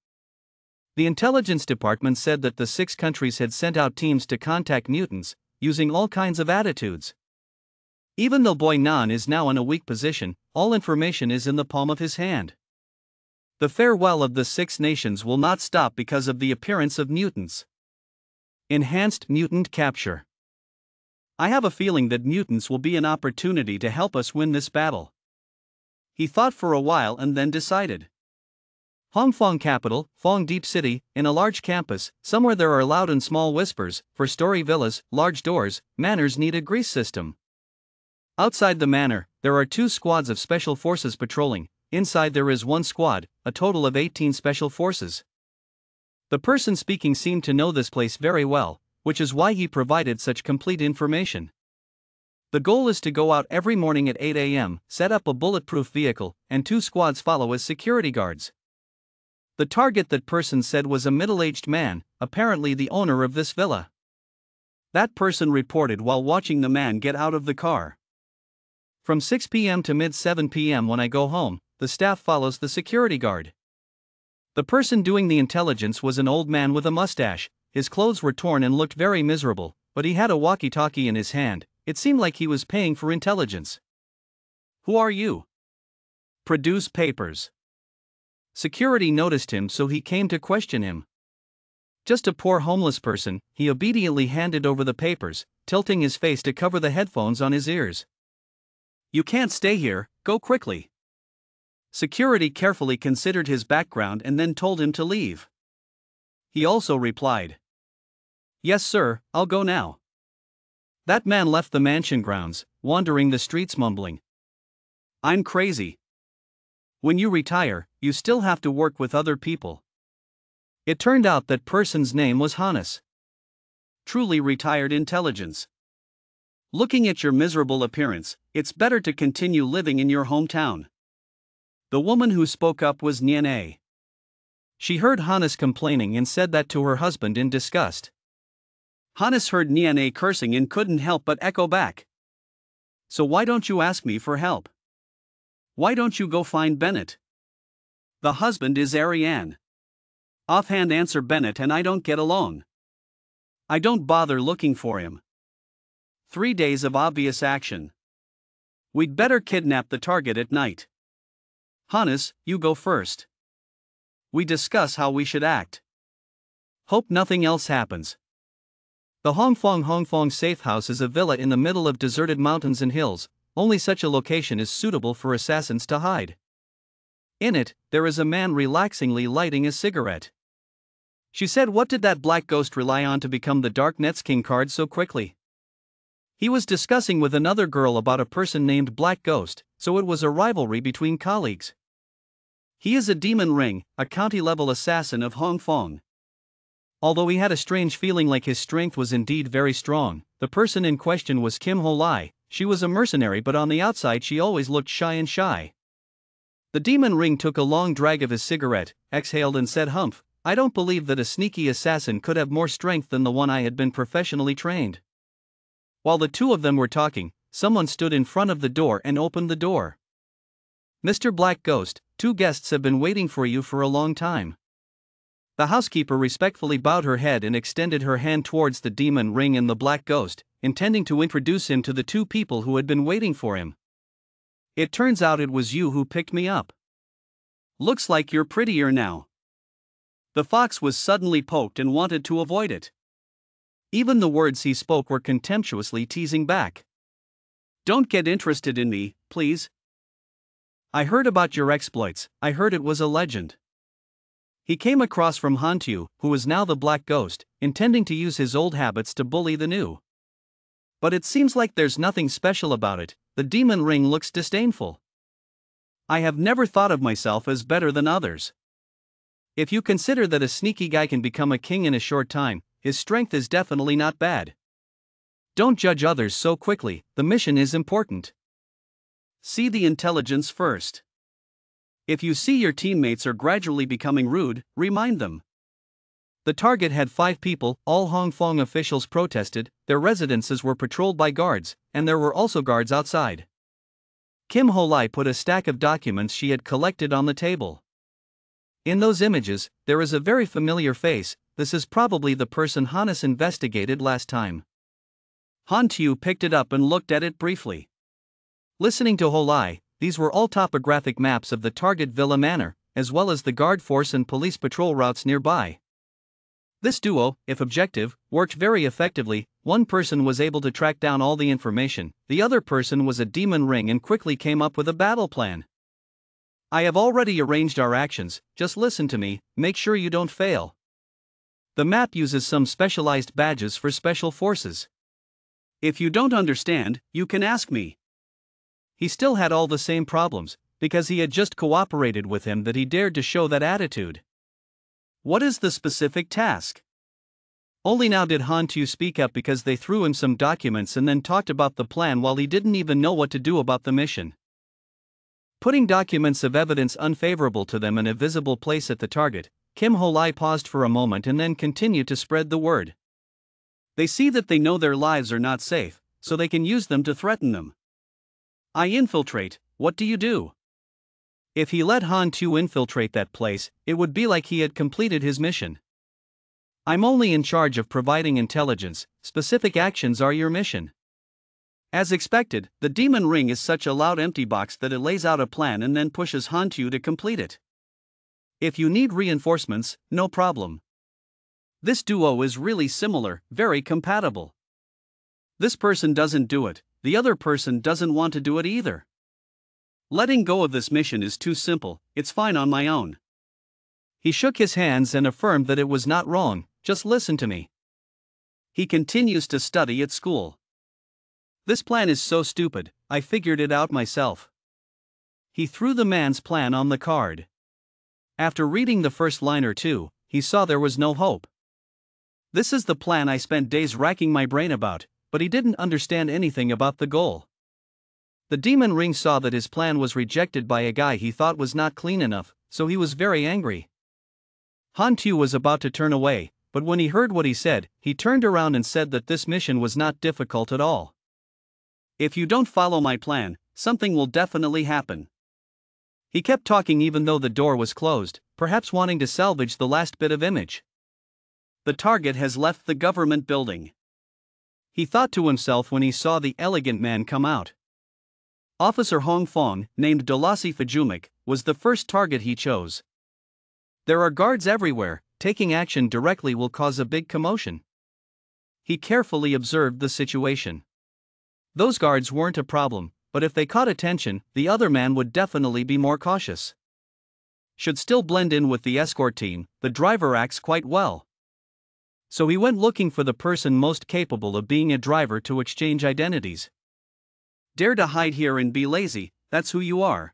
The intelligence department said that the 6 countries had sent out teams to contact mutants, using all kinds of attitudes. Even though Boy Nan is now in a weak position, all information is in the palm of his hand. The farewell of the Six Nations will not stop because of the appearance of mutants. Enhanced mutant capture. I have a feeling that mutants will be an opportunity to help us win this battle. He thought for a while and then decided. Hongfong capital, Fong Deep City, in a large campus, somewhere there are loud and small whispers, for story villas, large doors, manors need a grease system. Outside the manor, there are 2 squads of special forces patrolling, inside there is 1 squad, a total of 18 special forces. The person speaking seemed to know this place very well, which is why he provided such complete information. The goal is to go out every morning at 8 a.m., set up a bulletproof vehicle, and 2 squads follow as security guards. The target that person said was a middle-aged man, apparently the owner of this villa. That person reported while watching the man get out of the car. From 6 p.m. to mid-7 p.m. when I go home, the staff follows the security guard. The person doing the intelligence was an old man with a mustache. His clothes were torn and looked very miserable, but he had a walkie-talkie in his hand. It seemed like he was paying for intelligence. Who are you? Produce papers. Security noticed him, so he came to question him. Just a poor homeless person, he obediently handed over the papers, tilting his face to cover the headphones on his ears. You can't stay here, go quickly. Security carefully considered his background and then told him to leave. He also replied, Yes sir, I'll go now. That man left the mansion grounds, wandering the streets mumbling, I'm crazy. When you retire, you still have to work with other people. It turned out that person's name was Hannes. Truly retired intelligence. Looking at your miserable appearance, it's better to continue living in your hometown. The woman who spoke up was Nian. She heard Hannes complaining and said that to her husband in disgust. Hannes heard Nian cursing and couldn't help but echo back. So why don't you ask me for help? Why don't you go find Bennett? The husband is Ariane. Offhand answer Bennett and I don't get along. I don't bother looking for him. 3 days of obvious action. We'd better kidnap the target at night. Hannes, you go first. We discuss how we should act. Hope nothing else happens. The Hongfong safe house is a villa in the middle of deserted mountains and hills. Only such a location is suitable for assassins to hide. In it, there is a man relaxingly lighting a cigarette. She said, What did that black ghost rely on to become the Darknet's king card so quickly? He was discussing with another girl about a person named Black Ghost, so it was a rivalry between colleagues. He is a demon ring, a county-level assassin of Hongfong. Although he had a strange feeling like his strength was indeed very strong, the person in question was Kim Ho-lai. She was a mercenary, but on the outside she always looked shy. The demon ring took a long drag of his cigarette, exhaled and said, Humph, I don't believe that a sneaky assassin could have more strength than the one I had been professionally trained. While the 2 of them were talking, someone stood in front of the door and opened the door. Mr. Black Ghost, 2 guests have been waiting for you for a long time. The housekeeper respectfully bowed her head and extended her hand towards the demon ring and the Black Ghost, intending to introduce him to the 2 people who had been waiting for him. It turns out it was you who picked me up. Looks like you're prettier now. The fox was suddenly poked and wanted to avoid it. Even the words he spoke were contemptuously teasing back. Don't get interested in me, please. I heard about your exploits, I heard it was a legend. He came across from Hantu, who is now the Black Ghost, intending to use his old habits to bully the new. But it seems like there's nothing special about it, the demon ring looks disdainful. I have never thought of myself as better than others. If you consider that a sneaky guy can become a king in a short time, his strength is definitely not bad. Don't judge others so quickly, the mission is important. See the intelligence first. If you see your teammates are gradually becoming rude, remind them. The target had 5 people, all Hongfong officials protested, their residences were patrolled by guards, and there were also guards outside. Kim Ho-lai put a stack of documents she had collected on the table. In those images, there is a very familiar face. This is probably the person Hannes investigated last time. Han Tu picked it up and looked at it briefly. Listening to Ho-lai, these were all topographic maps of the target Villa Manor, as well as the guard force and police patrol routes nearby. This duo, if objective, worked very effectively. One person was able to track down all the information, the other person was a demon ring and quickly came up with a battle plan. I have already arranged our actions, just listen to me, make sure you don't fail. The map uses some specialized badges for special forces. If you don't understand, you can ask me. He still had all the same problems, because he had just cooperated with him that he dared to show that attitude. What is the specific task? Only now did Han Tu speak up because they threw him some documents and then talked about the plan while he didn't even know what to do about the mission. Putting documents of evidence unfavorable to them in a visible place at the target, Kim Ho-lai paused for a moment and then continued to spread the word. They see that they know their lives are not safe, so they can use them to threaten them. I infiltrate, what do you do? If he let Han Tu infiltrate that place, it would be like he had completed his mission. I'm only in charge of providing intelligence, specific actions are your mission. As expected, the demon ring is such a loud empty box that it lays out a plan and then pushes Han Tu to complete it. If you need reinforcements, no problem. This duo is really similar, very compatible. This person doesn't do it, the other person doesn't want to do it either. Letting go of this mission is too simple, it's fine on my own. He shook his hands and affirmed that it was not wrong, just listen to me. He continues to study at school. This plan is so stupid, I figured it out myself. He threw the man's plan on the card. After reading the first line or two, he saw there was no hope. This is the plan I spent days racking my brain about, but he didn't understand anything about the goal. The demon ring saw that his plan was rejected by a guy he thought was not clean enough, so he was very angry. Han Tu was about to turn away, but when he heard what he said, he turned around and said that this mission was not difficult at all. If you don't follow my plan, something will definitely happen. He kept talking even though the door was closed, perhaps wanting to salvage the last bit of image. The target has left the government building. He thought to himself when he saw the elegant man come out. Officer Hong Fong, named Dalasi Fajumik, was the first target he chose. There are guards everywhere, taking action directly will cause a big commotion. He carefully observed the situation. Those guards weren't a problem, but if they caught attention, the other man would definitely be more cautious. Should still blend in with the escort team, the driver acts quite well. So he went looking for the person most capable of being a driver to exchange identities. Dare to hide here and be lazy, that's who you are.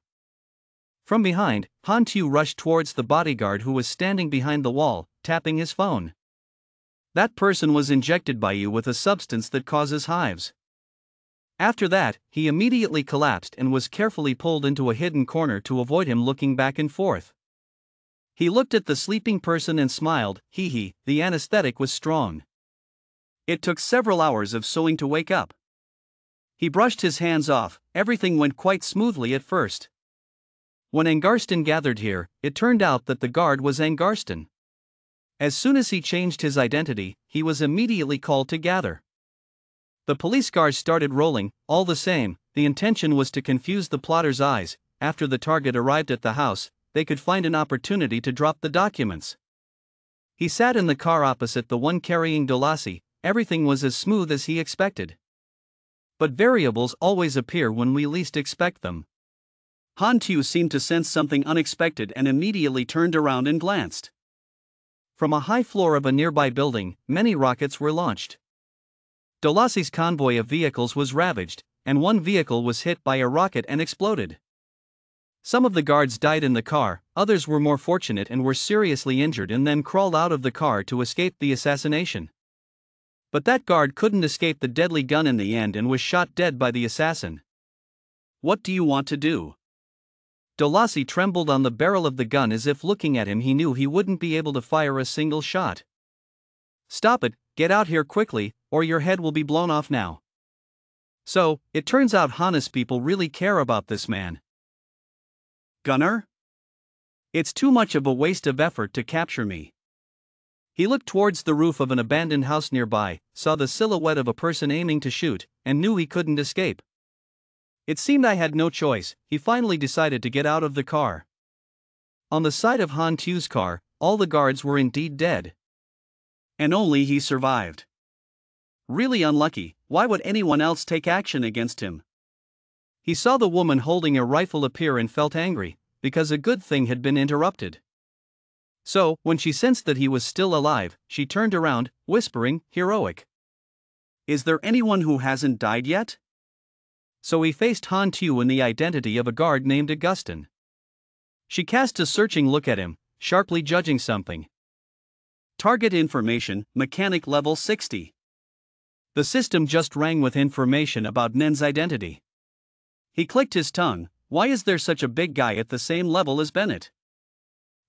From behind, Han Tu rushed towards the bodyguard who was standing behind the wall, tapping his phone. That person was injected by you with a substance that causes hives. After that, he immediately collapsed and was carefully pulled into a hidden corner to avoid him looking back and forth. He looked at the sleeping person and smiled, hee, the anesthetic was strong. It took several hours of sewing to wake up. He brushed his hands off, everything went quite smoothly at first. When Angarston gathered here, it turned out that the guard was Angarston. As soon as he changed his identity, he was immediately called to gather. The police cars started rolling, all the same, the intention was to confuse the plotters' eyes. After the target arrived at the house, they could find an opportunity to drop the documents. He sat in the car opposite the one carrying Dalasi, everything was as smooth as he expected. But variables always appear when we least expect them. Han Tu seemed to sense something unexpected and immediately turned around and glanced. From a high floor of a nearby building, many rockets were launched. Dalasi's convoy of vehicles was ravaged, and one vehicle was hit by a rocket and exploded. Some of the guards died in the car, others were more fortunate and were seriously injured and then crawled out of the car to escape the assassination. But that guard couldn't escape the deadly gun in the end and was shot dead by the assassin. What do you want to do? Dalasi trembled on the barrel of the gun as if looking at him he knew he wouldn't be able to fire a single shot. Stop it, get out here quickly, or your head will be blown off now. So, it turns out Hannes people really care about this man. Gunner? It's too much of a waste of effort to capture me. He looked towards the roof of an abandoned house nearby, saw the silhouette of a person aiming to shoot, and knew he couldn't escape. It seemed I had no choice, he finally decided to get out of the car. On the side of Han Tu's car, all the guards were indeed dead. And only he survived. Really unlucky. Why would anyone else take action against him? He saw the woman holding a rifle appear and felt angry, because a good thing had been interrupted. So, when she sensed that he was still alive, she turned around, whispering, "Heroic. Is there anyone who hasn't died yet?" So he faced Han Tu in the identity of a guard named Augustin. She cast a searching look at him, sharply judging something. Target information, mechanic level 60. The system just rang with information about Nen's identity. He clicked his tongue. Why is there such a big guy at the same level as Bennett?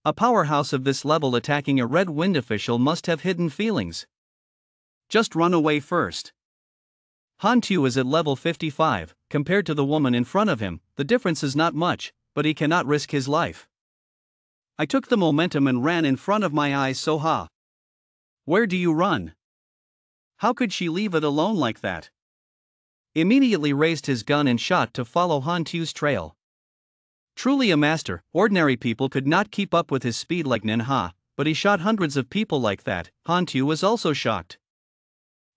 A powerhouse of this level attacking a Red Wind official must have hidden feelings. Just run away first. Han Tu is at level 55, compared to the woman in front of him, the difference is not much, but he cannot risk his life. I took the momentum and ran in front of my eyes, so ha. Where do you run? How could she leave it alone like that? Immediately raised his gun and shot to follow Han Tu's trail. Truly a master, ordinary people could not keep up with his speed like Manhwa, but he shot hundreds of people like that. Han Tu was also shocked.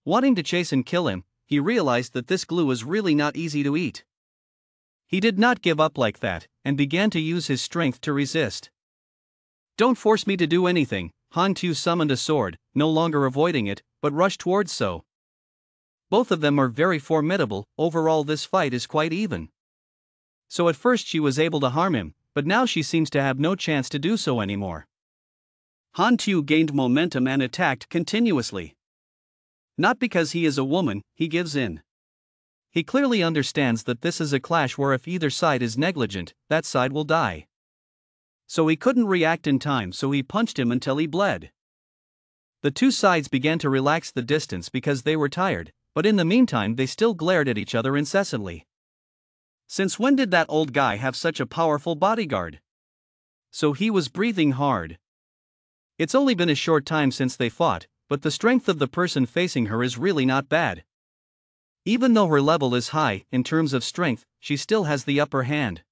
Wanting to chase and kill him, he realized that this glue is really not easy to eat. He did not give up like that, and began to use his strength to resist. Don't force me to do anything. Han Tu summoned a sword, no longer avoiding it, but rushed towards So. Both of them are very formidable. Overall this fight is quite even. So at first she was able to harm him, but now she seems to have no chance to do so anymore. Han Tu gained momentum and attacked continuously. Not because he is a woman, he gives in. He clearly understands that this is a clash where if either side is negligent, that side will die. So he couldn't react in time, so he punched him until he bled. The two sides began to relax the distance because they were tired, but in the meantime they still glared at each other incessantly. Since when did that old guy have such a powerful bodyguard? So he was breathing hard. It's only been a short time since they fought, but the strength of the person facing her is really not bad. Even though her level is high, in terms of strength, she still has the upper hand.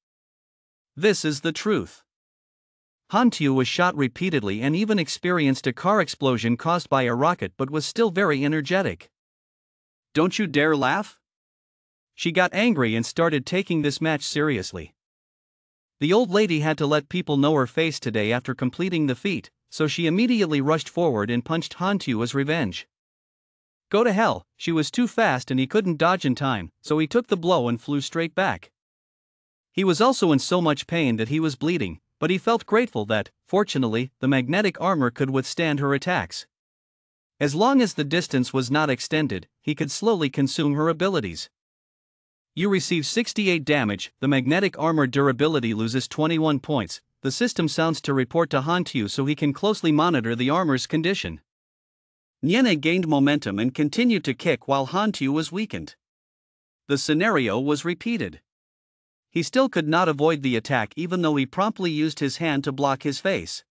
This is the truth. Han Tu was shot repeatedly and even experienced a car explosion caused by a rocket but was still very energetic. Don't you dare laugh? She got angry and started taking this match seriously. The old lady had to let people know her face today after completing the feat, so she immediately rushed forward and punched Han Tu as revenge. Go to hell, she was too fast and he couldn't dodge in time, so he took the blow and flew straight back. He was also in so much pain that he was bleeding, but he felt grateful that, fortunately, the magnetic armor could withstand her attacks. As long as the distance was not extended, he could slowly consume her abilities. You receive 68 damage, the magnetic armor durability loses 21 points, the system sounds to report to Han Tu so he can closely monitor the armor's condition. Niene gained momentum and continued to kick while Han Tu was weakened. The scenario was repeated. He still could not avoid the attack even though he promptly used his hand to block his face.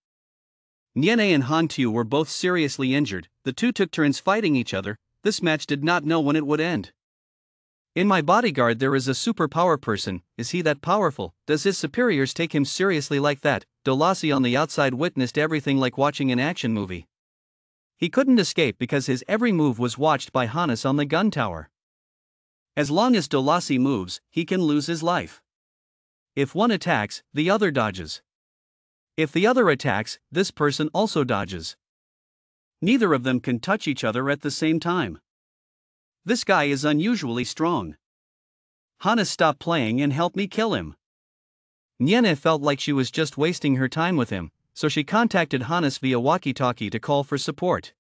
Niene and Han Tu were both seriously injured, the two took turns fighting each other. This match did not know when it would end. In my bodyguard there is a superpower person, is he that powerful? Does his superiors take him seriously like that? Dolasi on the outside witnessed everything like watching an action movie. He couldn't escape because his every move was watched by Hannes on the gun tower. As long as Dolasi moves, he can lose his life. If one attacks, the other dodges. If the other attacks, this person also dodges. Neither of them can touch each other at the same time. This guy is unusually strong. Hannes, stop playing and help me kill him. Niene felt like she was just wasting her time with him, so she contacted Hannes via walkie-talkie to call for support.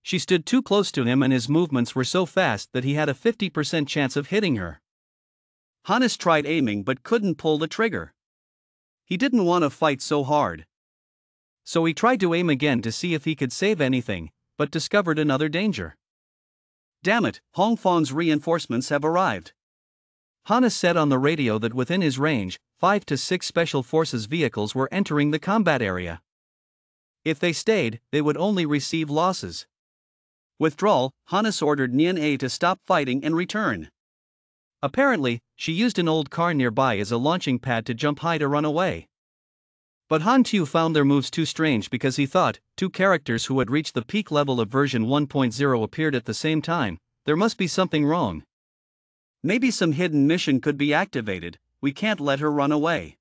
She stood too close to him and his movements were so fast that he had a 50% chance of hitting her. Hannes tried aiming but couldn't pull the trigger. He didn't want to fight so hard. So he tried to aim again to see if he could save anything, but discovered another danger. Damn it, Hongfang's reinforcements have arrived. Hannes said on the radio that within his range, 5 to 6 Special Forces vehicles were entering the combat area. If they stayed, they would only receive losses. Withdrawal, Hannes ordered Nian to stop fighting and return. Apparently, she used an old car nearby as a launching pad to jump high to run away. But Han Tu found their moves too strange because he thought, two characters who had reached the peak level of version 1.0 appeared at the same time. There must be something wrong. Maybe some hidden mission could be activated, we can't let her run away.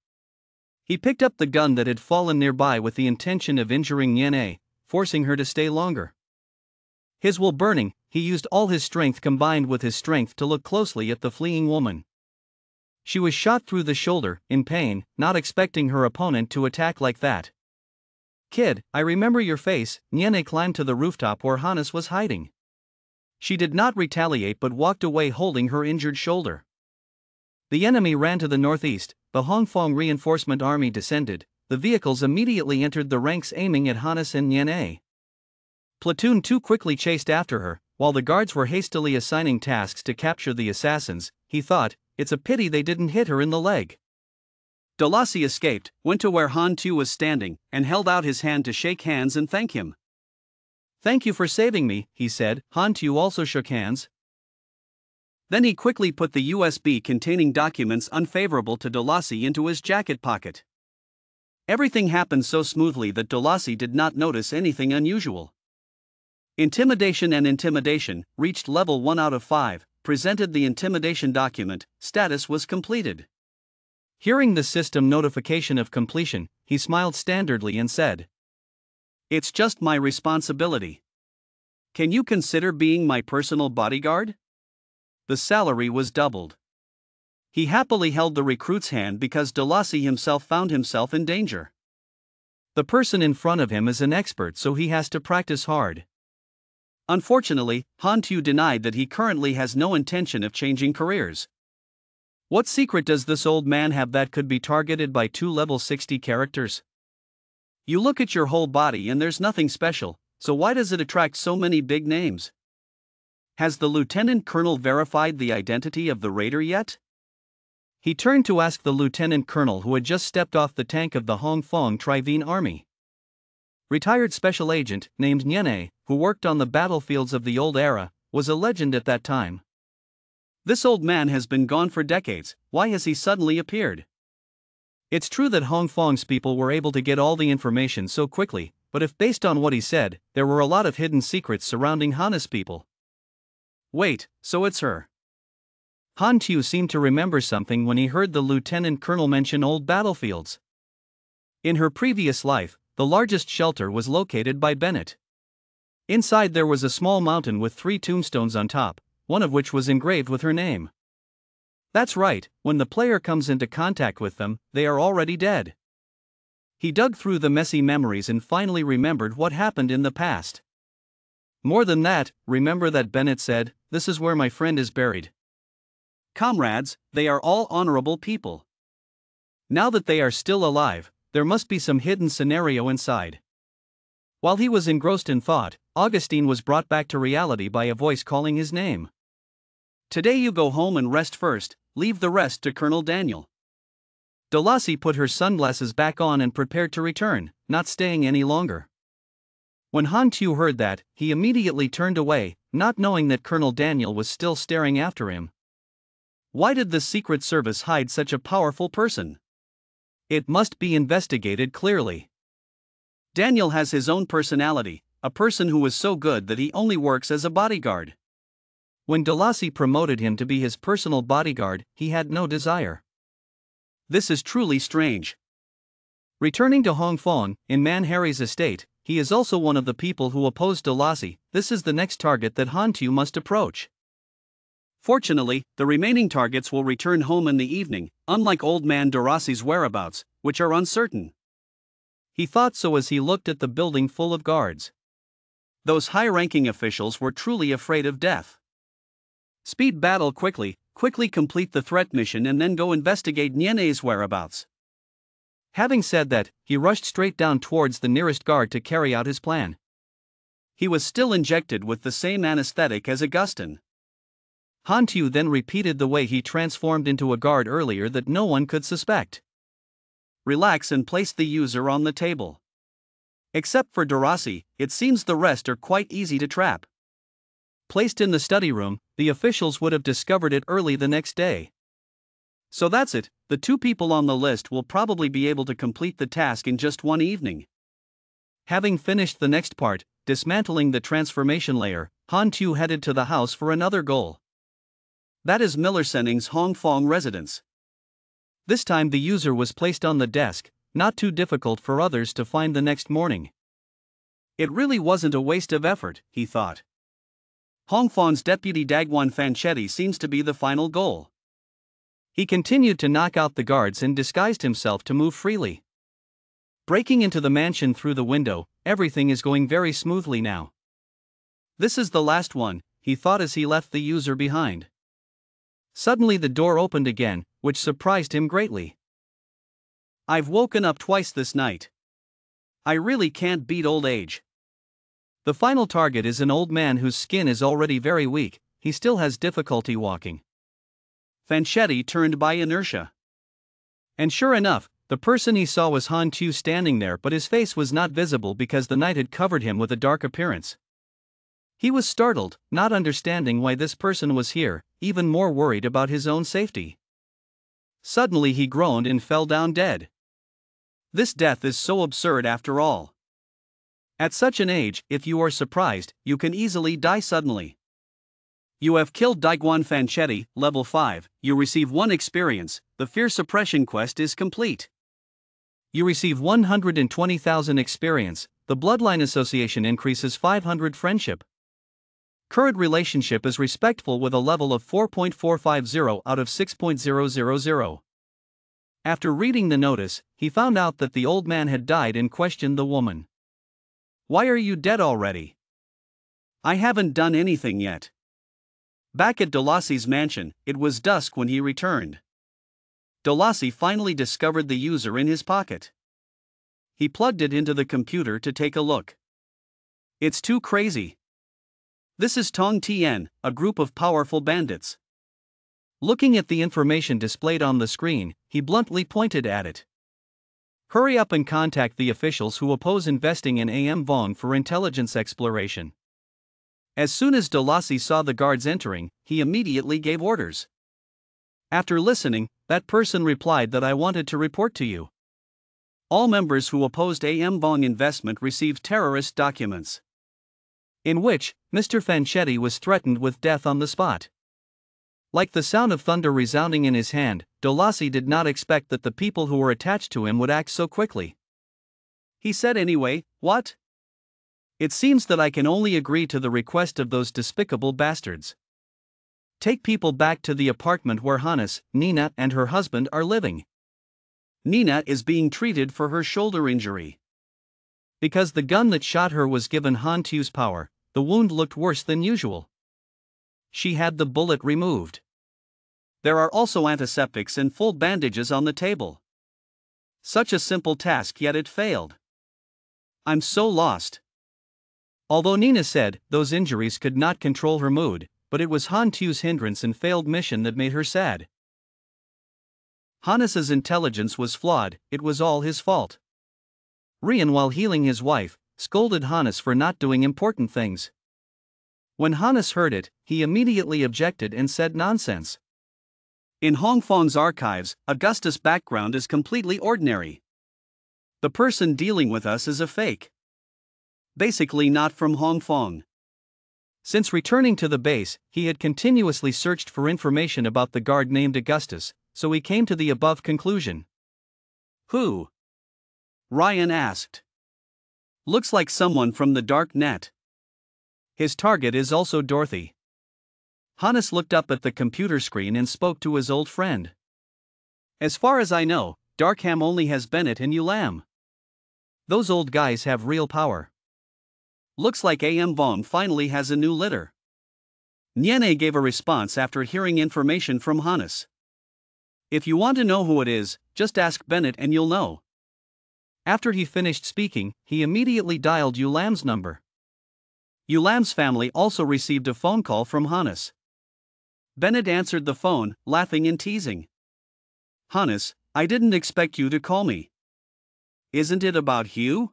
He picked up the gun that had fallen nearby with the intention of injuring Nian, forcing her to stay longer. His will burning, he used all his strength combined with his strength to look closely at the fleeing woman. She was shot through the shoulder, in pain, not expecting her opponent to attack like that. Kid, I remember your face. Nian climbed to the rooftop where Hannes was hiding. She did not retaliate but walked away holding her injured shoulder. The enemy ran to the northeast, the Hongfong reinforcement army descended, the vehicles immediately entered the ranks aiming at Hannes and Nian. Platoon 2 quickly chased after her, while the guards were hastily assigning tasks to capture the assassins. He thought, it's a pity they didn't hit her in the leg. Dalasi escaped, went to where Han Tu was standing, and held out his hand to shake hands and thank him. Thank you for saving me, he said. Han Tu also shook hands. Then he quickly put the USB containing documents unfavorable to Dalasi into his jacket pocket. Everything happened so smoothly that Dalasi did not notice anything unusual. Intimidation and Intimidation reached level 1 out of 5, presented the intimidation document, status was completed. Hearing the system notification of completion, he smiled standardly and said, it's just my responsibility. Can you consider being my personal bodyguard? The salary was doubled. He happily held the recruit's hand because Dalasi himself found himself in danger. The person in front of him is an expert, so he has to practice hard. Unfortunately, Han Tu denied that he currently has no intention of changing careers. What secret does this old man have that could be targeted by 2 level 60 characters? You look at your whole body and there's nothing special, so why does it attract so many big names? Has the lieutenant colonel verified the identity of the raider yet? He turned to ask the lieutenant colonel who had just stepped off the tank of the Hongfong Trivene army. Retired special agent, named Nian, who worked on the battlefields of the old era, was a legend at that time. This old man has been gone for decades, why has he suddenly appeared? It's true that Hongfong's people were able to get all the information so quickly, but if based on what he said, there were a lot of hidden secrets surrounding Hannes people. Wait, so it's her. Han Tu seemed to remember something when he heard the lieutenant colonel mention old battlefields. In her previous life, the largest shelter was located by Bennett. Inside there was a small mountain with 3 tombstones on top, one of which was engraved with her name. That's right, when the player comes into contact with them, they are already dead. He dug through the messy memories and finally remembered what happened in the past. More than that, remember that Bennett said, "This is where my friend is buried." Comrades, they are all honorable people. Now that they are still alive, there must be some hidden scenario inside. While he was engrossed in thought, Augustine was brought back to reality by a voice calling his name. Today you go home and rest first, leave the rest to Colonel Daniel. Dalasi put her sunglasses back on and prepared to return, not staying any longer. When Han Tu heard that, he immediately turned away, not knowing that Colonel Daniel was still staring after him. Why did the Secret Service hide such a powerful person? It must be investigated clearly. Daniel has his own personality, a person who is so good that he only works as a bodyguard. When Dalasi promoted him to be his personal bodyguard, he had no desire. This is truly strange. Returning to Hongfong, in Manhwa's estate, he is also one of the people who opposed Dalasi. This is the next target that Han Tu must approach. Fortunately, the remaining targets will return home in the evening, unlike old man Dalasi's whereabouts, which are uncertain. He thought so as he looked at the building full of guards. Those high-ranking officials were truly afraid of death. Speed battle quickly complete the threat mission and then go investigate Nian's whereabouts. Having said that, he rushed straight down towards the nearest guard to carry out his plan. He was still injected with the same anesthetic as Augustine. Han Tu then repeated the way he transformed into a guard earlier that no one could suspect. Relax and place the user on the table. Except for Dalasi, it seems the rest are quite easy to trap. Placed in the study room, the officials would have discovered it early the next day. So that's it, the two people on the list will probably be able to complete the task in just one evening. Having finished the next part, dismantling the transformation layer, Han Tu headed to the house for another goal. That is Miller Senning's Hong Kong residence. This time the user was placed on the desk, not too difficult for others to find the next morning. It really wasn't a waste of effort, he thought. Hong Kong's deputy Dagwan Fanchetti seems to be the final goal. He continued to knock out the guards and disguised himself to move freely. Breaking into the mansion through the window, everything is going very smoothly now. This is the last one, he thought as he left the user behind. Suddenly the door opened again, which surprised him greatly. I've woken up twice this night. I really can't beat old age. The final target is an old man whose skin is already very weak, he still has difficulty walking. Fanchetti turned by inertia. And sure enough, the person he saw was Han Tu standing there, but his face was not visible because the night had covered him with a dark appearance. He was startled, not understanding why this person was here, even more worried about his own safety. Suddenly he groaned and fell down dead. This death is so absurd after all. At such an age, if you are surprised, you can easily die suddenly. You have killed Daiguan Fanchetti, level 5, you receive 1 experience, the fear suppression quest is complete. You receive 120,000 experience, the bloodline association increases 500 friendship. Current relationship is respectful with a level of 4.450 out of 6.000. After reading the notice, he found out that the old man had died and questioned the woman. Why are you dead already? I haven't done anything yet. Back at Delassie's mansion, it was dusk when he returned. Delassie finally discovered the user in his pocket. He plugged it into the computer to take a look. It's too crazy. This is Tong Tien, a group of powerful bandits. Looking at the information displayed on the screen, he bluntly pointed at it. Hurry up and contact the officials who oppose investing in AM Vong for intelligence exploration. As soon as Delassie saw the guards entering, he immediately gave orders. After listening, that person replied that I wanted to report to you. All members who opposed AM Vong investment received terrorist documents. In which, Mr. Fanchetti was threatened with death on the spot. Like the sound of thunder resounding in his hand, Delassie did not expect that the people who were attached to him would act so quickly. He said anyway, what? It seems that I can only agree to the request of those despicable bastards. Take people back to the apartment where Hannes, Nina and her husband are living. Nina is being treated for her shoulder injury. Because the gun that shot her was given Han Tu's power, the wound looked worse than usual. She had the bullet removed. There are also antiseptics and full bandages on the table. Such a simple task, yet it failed. I'm so lost. Although Nina said those injuries could not control her mood, but it was Han Tu's hindrance and failed mission that made her sad. Hannes's intelligence was flawed, it was all his fault. Rian, while healing his wife, scolded Hannes for not doing important things. When Hannes heard it, he immediately objected and said nonsense. In Hong Kong's archives, Augustus' background is completely ordinary. The person dealing with us is a fake. Basically not from Hong Kong. Since returning to the base, he had continuously searched for information about the guard named Augustus, so he came to the above conclusion. Who? Ryan asked. Looks like someone from the dark net. His target is also Dorothy. Hannes looked up at the computer screen and spoke to his old friend. As far as I know, Darkham only has Bennett and Yulam. Those old guys have real power. Looks like AM Vong finally has a new litter. Niene gave a response after hearing information from Hannes. If you want to know who it is, just ask Bennett and you'll know. After he finished speaking, he immediately dialed Yulam's number. Yulam's family also received a phone call from Hannes. Bennett answered the phone, laughing and teasing. Hannes, I didn't expect you to call me. Isn't it about Hugh?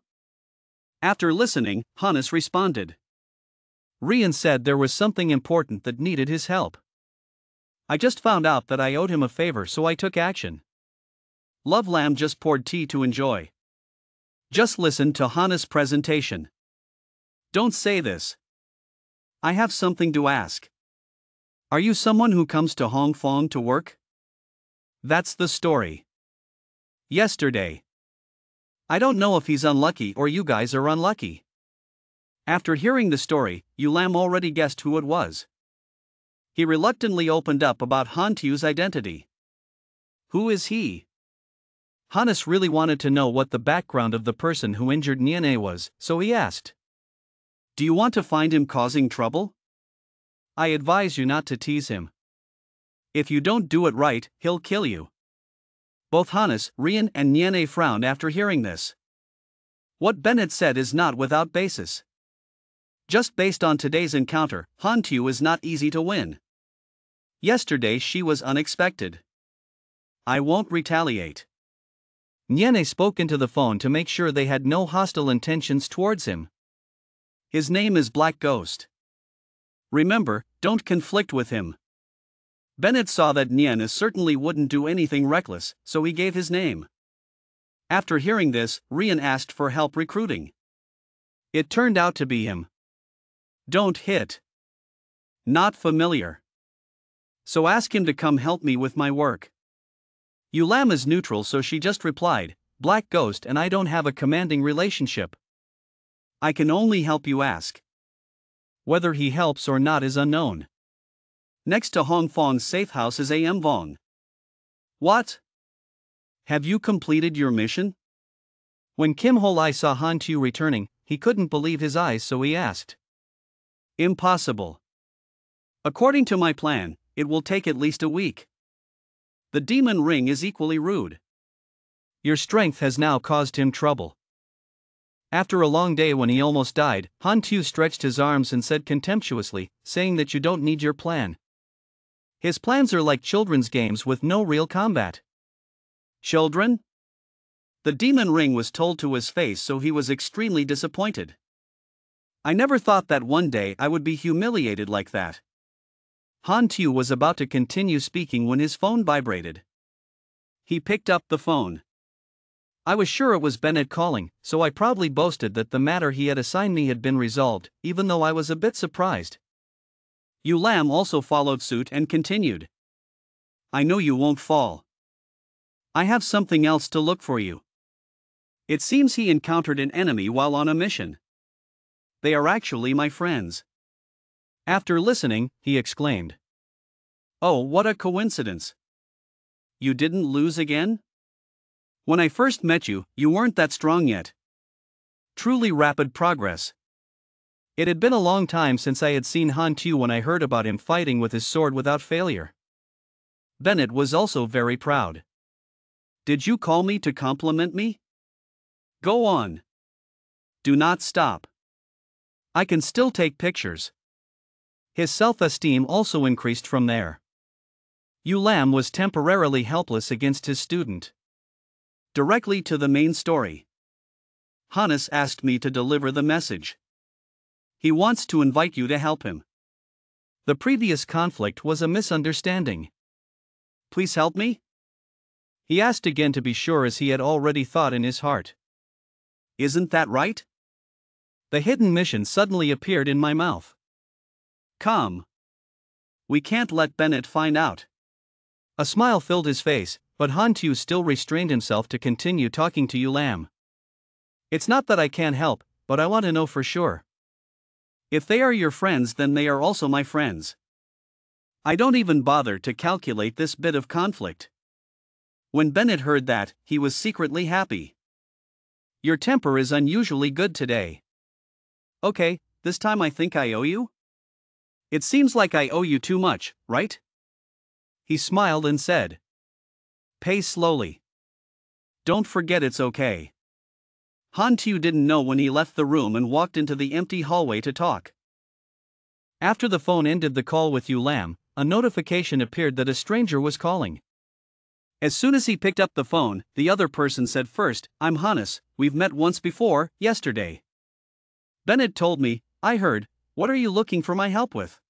After listening, Hannes responded. Rian said there was something important that needed his help. I just found out that I owed him a favor, so I took action. Love Lamb just poured tea to enjoy. Just listen to Hana's presentation. Don't say this. I have something to ask. Are you someone who comes to Hong Kong to work? That's the story. Yesterday. I don't know if he's unlucky or you guys are unlucky. After hearing the story, Yu Lam already guessed who it was. He reluctantly opened up about Han Tu's identity. Who is he? Hannes really wanted to know what the background of the person who injured Niene was, so he asked. Do you want to find him causing trouble? I advise you not to tease him. If you don't do it right, he'll kill you. Both Hannes, Rian and Niene frowned after hearing this. What Bennett said is not without basis. Just based on today's encounter, Han Tu is not easy to win. Yesterday she was unexpected. I won't retaliate. Niene spoke into the phone to make sure they had no hostile intentions towards him. His name is Black Ghost. Remember, don't conflict with him. Bennett saw that Niene certainly wouldn't do anything reckless, so he gave his name. After hearing this, Rian asked for help recruiting. It turned out to be him. Don't hit. Not familiar. So ask him to come help me with my work. Yu Lam is neutral, so she just replied, Black Ghost and I don't have a commanding relationship. I can only help you ask. Whether he helps or not is unknown. Next to Hong Fong's safe house is A.M. Vong. What? Have you completed your mission? When Kim Ho-lai saw Han Tu returning, he couldn't believe his eyes, so he asked. Impossible. According to my plan, it will take at least a week. The demon ring is equally rude. Your strength has now caused him trouble. After a long day when he almost died, Han Tu stretched his arms and said contemptuously, saying that you don't need your plan. His plans are like children's games with no real combat. Children? The demon ring was told to his face, so he was extremely disappointed. I never thought that one day I would be humiliated like that. Han Tu was about to continue speaking when his phone vibrated. He picked up the phone. I was sure it was Bennett calling, so I proudly boasted that the matter he had assigned me had been resolved, even though I was a bit surprised. Yu Lam also followed suit and continued. I know you won't fall. I have something else to look for you. It seems he encountered an enemy while on a mission. They are actually my friends. After listening, he exclaimed. Oh, what a coincidence. You didn't lose again? When I first met you, you weren't that strong yet. Truly rapid progress. It had been a long time since I had seen Han Tu when I heard about him fighting with his sword without failure. Bennett was also very proud. Did you call me to compliment me? Go on. Do not stop. I can still take pictures. His self-esteem also increased from there. Yu Lam was temporarily helpless against his student. Directly to the main story. Hannes asked me to deliver the message. He wants to invite you to help him. The previous conflict was a misunderstanding. Please help me? He asked again to be sure, as he had already thought in his heart. Isn't that right? The hidden mission suddenly appeared in my mouth. Come. We can't let Bennett find out. A smile filled his face, but Han Tu still restrained himself to continue talking to Yu Lam. It's not that I can't help, but I want to know for sure. If they are your friends, then they are also my friends. I don't even bother to calculate this bit of conflict. When Bennett heard that, he was secretly happy. Your temper is unusually good today. Okay, this time I think I owe you? It seems like I owe you too much, right? He smiled and said. Pay slowly. Don't forget it's okay. Han Tu didn't know when he left the room and walked into the empty hallway to talk. After the phone ended the call with Yu Lam, a notification appeared that a stranger was calling. As soon as he picked up the phone, the other person said first, I'm Hannes, we've met once before, yesterday. Bennett told me, I heard, what are you looking for my help with?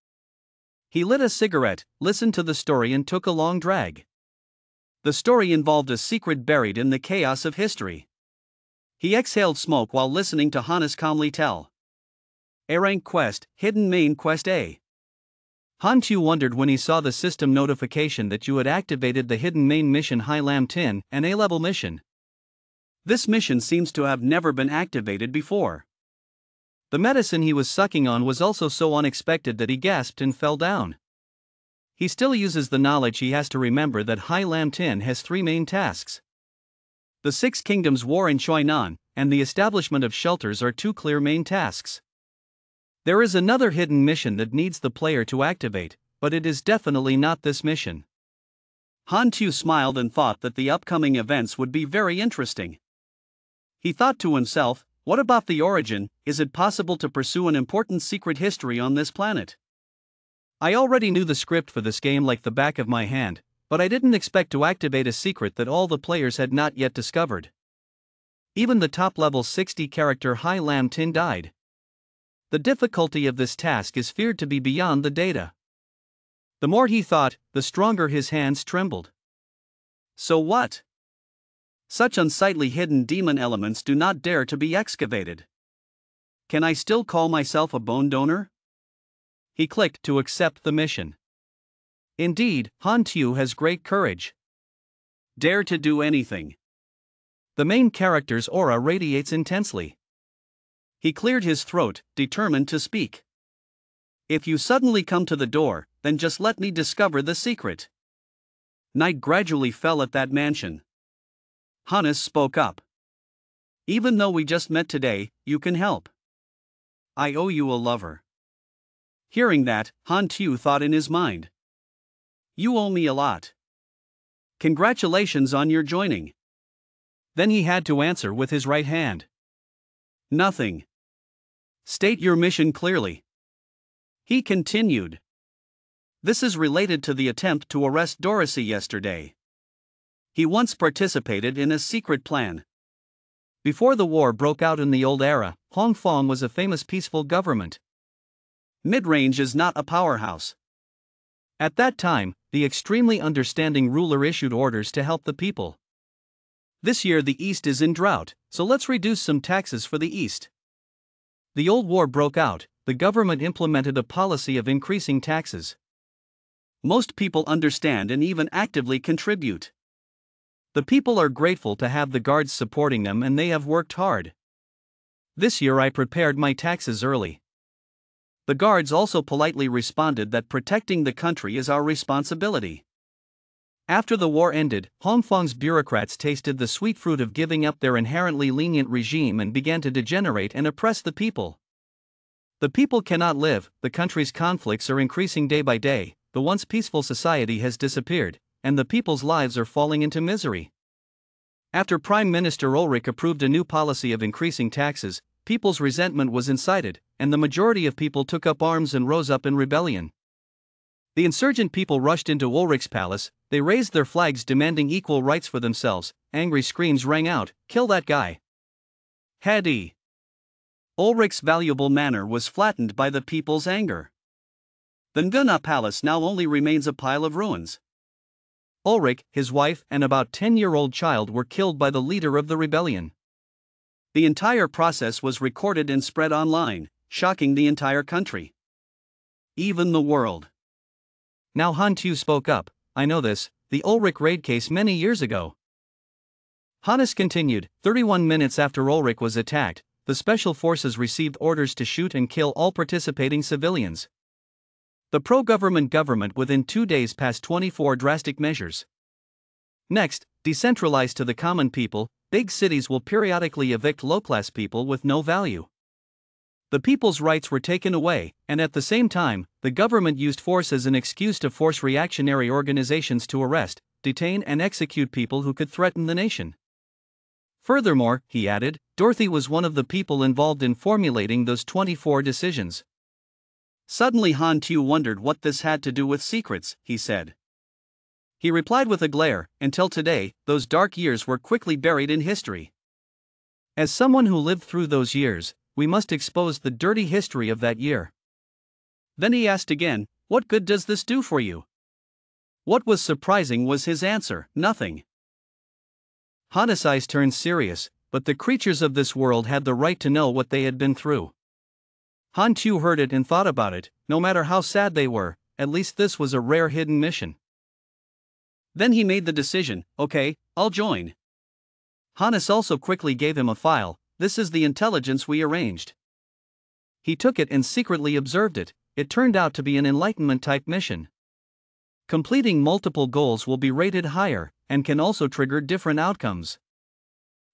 He lit a cigarette, listened to the story, and took a long drag. The story involved a secret buried in the chaos of history. He exhaled smoke while listening to Hannes calmly tell. A rank quest, hidden main quest A. Han-Tu wondered when he saw the system notification that you had activated the hidden main mission High Lam Tin, an A-level mission. This mission seems to have never been activated before. The medicine he was sucking on was also so unexpected that he gasped and fell down. He still uses the knowledge he has to remember that High Lam Tin has 3 main tasks. The Six Kingdoms War in Choinan, and the establishment of shelters are 2 clear main tasks. There is another hidden mission that needs the player to activate, but it is definitely not this mission. Han-Tu smiled and thought that the upcoming events would be very interesting. He thought to himself, what about the origin? Is it possible to pursue an important secret history on this planet? I already knew the script for this game like the back of my hand, but I didn't expect to activate a secret that all the players had not yet discovered. Even the top-level 60-character High Lam Tin died. The difficulty of this task is feared to be beyond the data. The more he thought, the stronger his hands trembled. So what? Such unsightly hidden demon elements do not dare to be excavated. Can I still call myself a bone donor? He clicked to accept the mission. Indeed, Han-Tu has great courage. Dare to do anything. The main character's aura radiates intensely. He cleared his throat, determined to speak. If you suddenly come to the door, then just let me discover the secret. Night gradually fell at that mansion. Hannes spoke up. Even though we just met today, you can help. I owe you a lover. Hearing that, Han-Tu thought in his mind. You owe me a lot. Congratulations on your joining. Then he had to answer with his right hand. Nothing. State your mission clearly. He continued. This is related to the attempt to arrest Dorothy yesterday. He once participated in a secret plan. Before the war broke out in the old era, Hong Kong was a famous peaceful government. Mid-range is not a powerhouse. At that time, the extremely understanding ruler issued orders to help the people. This year the East is in drought, so let's reduce some taxes for the East. The old war broke out, the government implemented a policy of increasing taxes. Most people understand and even actively contribute. The people are grateful to have the guards supporting them and they have worked hard. This year I prepared my taxes early. The guards also politely responded that protecting the country is our responsibility. After the war ended, Hong Kong's bureaucrats tasted the sweet fruit of giving up their inherently lenient regime and began to degenerate and oppress the people. The people cannot live, the country's conflicts are increasing day by day, the once peaceful society has disappeared, and the people's lives are falling into misery. After Prime Minister Ulrich approved a new policy of increasing taxes, people's resentment was incited, and the majority of people took up arms and rose up in rebellion. The insurgent people rushed into Ulrich's palace, they raised their flags demanding equal rights for themselves, angry screams rang out, "Kill that guy!" Hadi. Ulrich's valuable manor was flattened by the people's anger. The Nguna palace now only remains a pile of ruins. Ulrich, his wife, and about 10-year-old child were killed by the leader of the rebellion. The entire process was recorded and spread online, shocking the entire country. Even the world. Now Han-Tu spoke up, I know this, the Ulrich raid case many years ago. Hannes continued, 31 minutes after Ulrich was attacked, the special forces received orders to shoot and kill all participating civilians. The pro-government government within 2 days passed 24 drastic measures. Next, decentralized to the common people, big cities will periodically evict low-class people with no value. The people's rights were taken away, and at the same time, the government used force as an excuse to force reactionary organizations to arrest, detain and execute people who could threaten the nation. Furthermore, he added, Dorothy was one of the people involved in formulating those 24 decisions. Suddenly Han-Tu wondered what this had to do with secrets, he said. He replied with a glare, until today, those dark years were quickly buried in history. As someone who lived through those years, we must expose the dirty history of that year. Then he asked again, What good does this do for you? What was surprising was his answer, nothing. Han's eyes turned serious, but the creatures of this world had the right to know what they had been through. Han Tu heard it and thought about it. No matter how sad they were, at least this was a rare hidden mission. Then he made the decision, okay, I'll join. Hannes also quickly gave him a file. This is the intelligence we arranged. He took it and secretly observed it. It turned out to be an enlightenment-type mission. Completing multiple goals will be rated higher, and can also trigger different outcomes.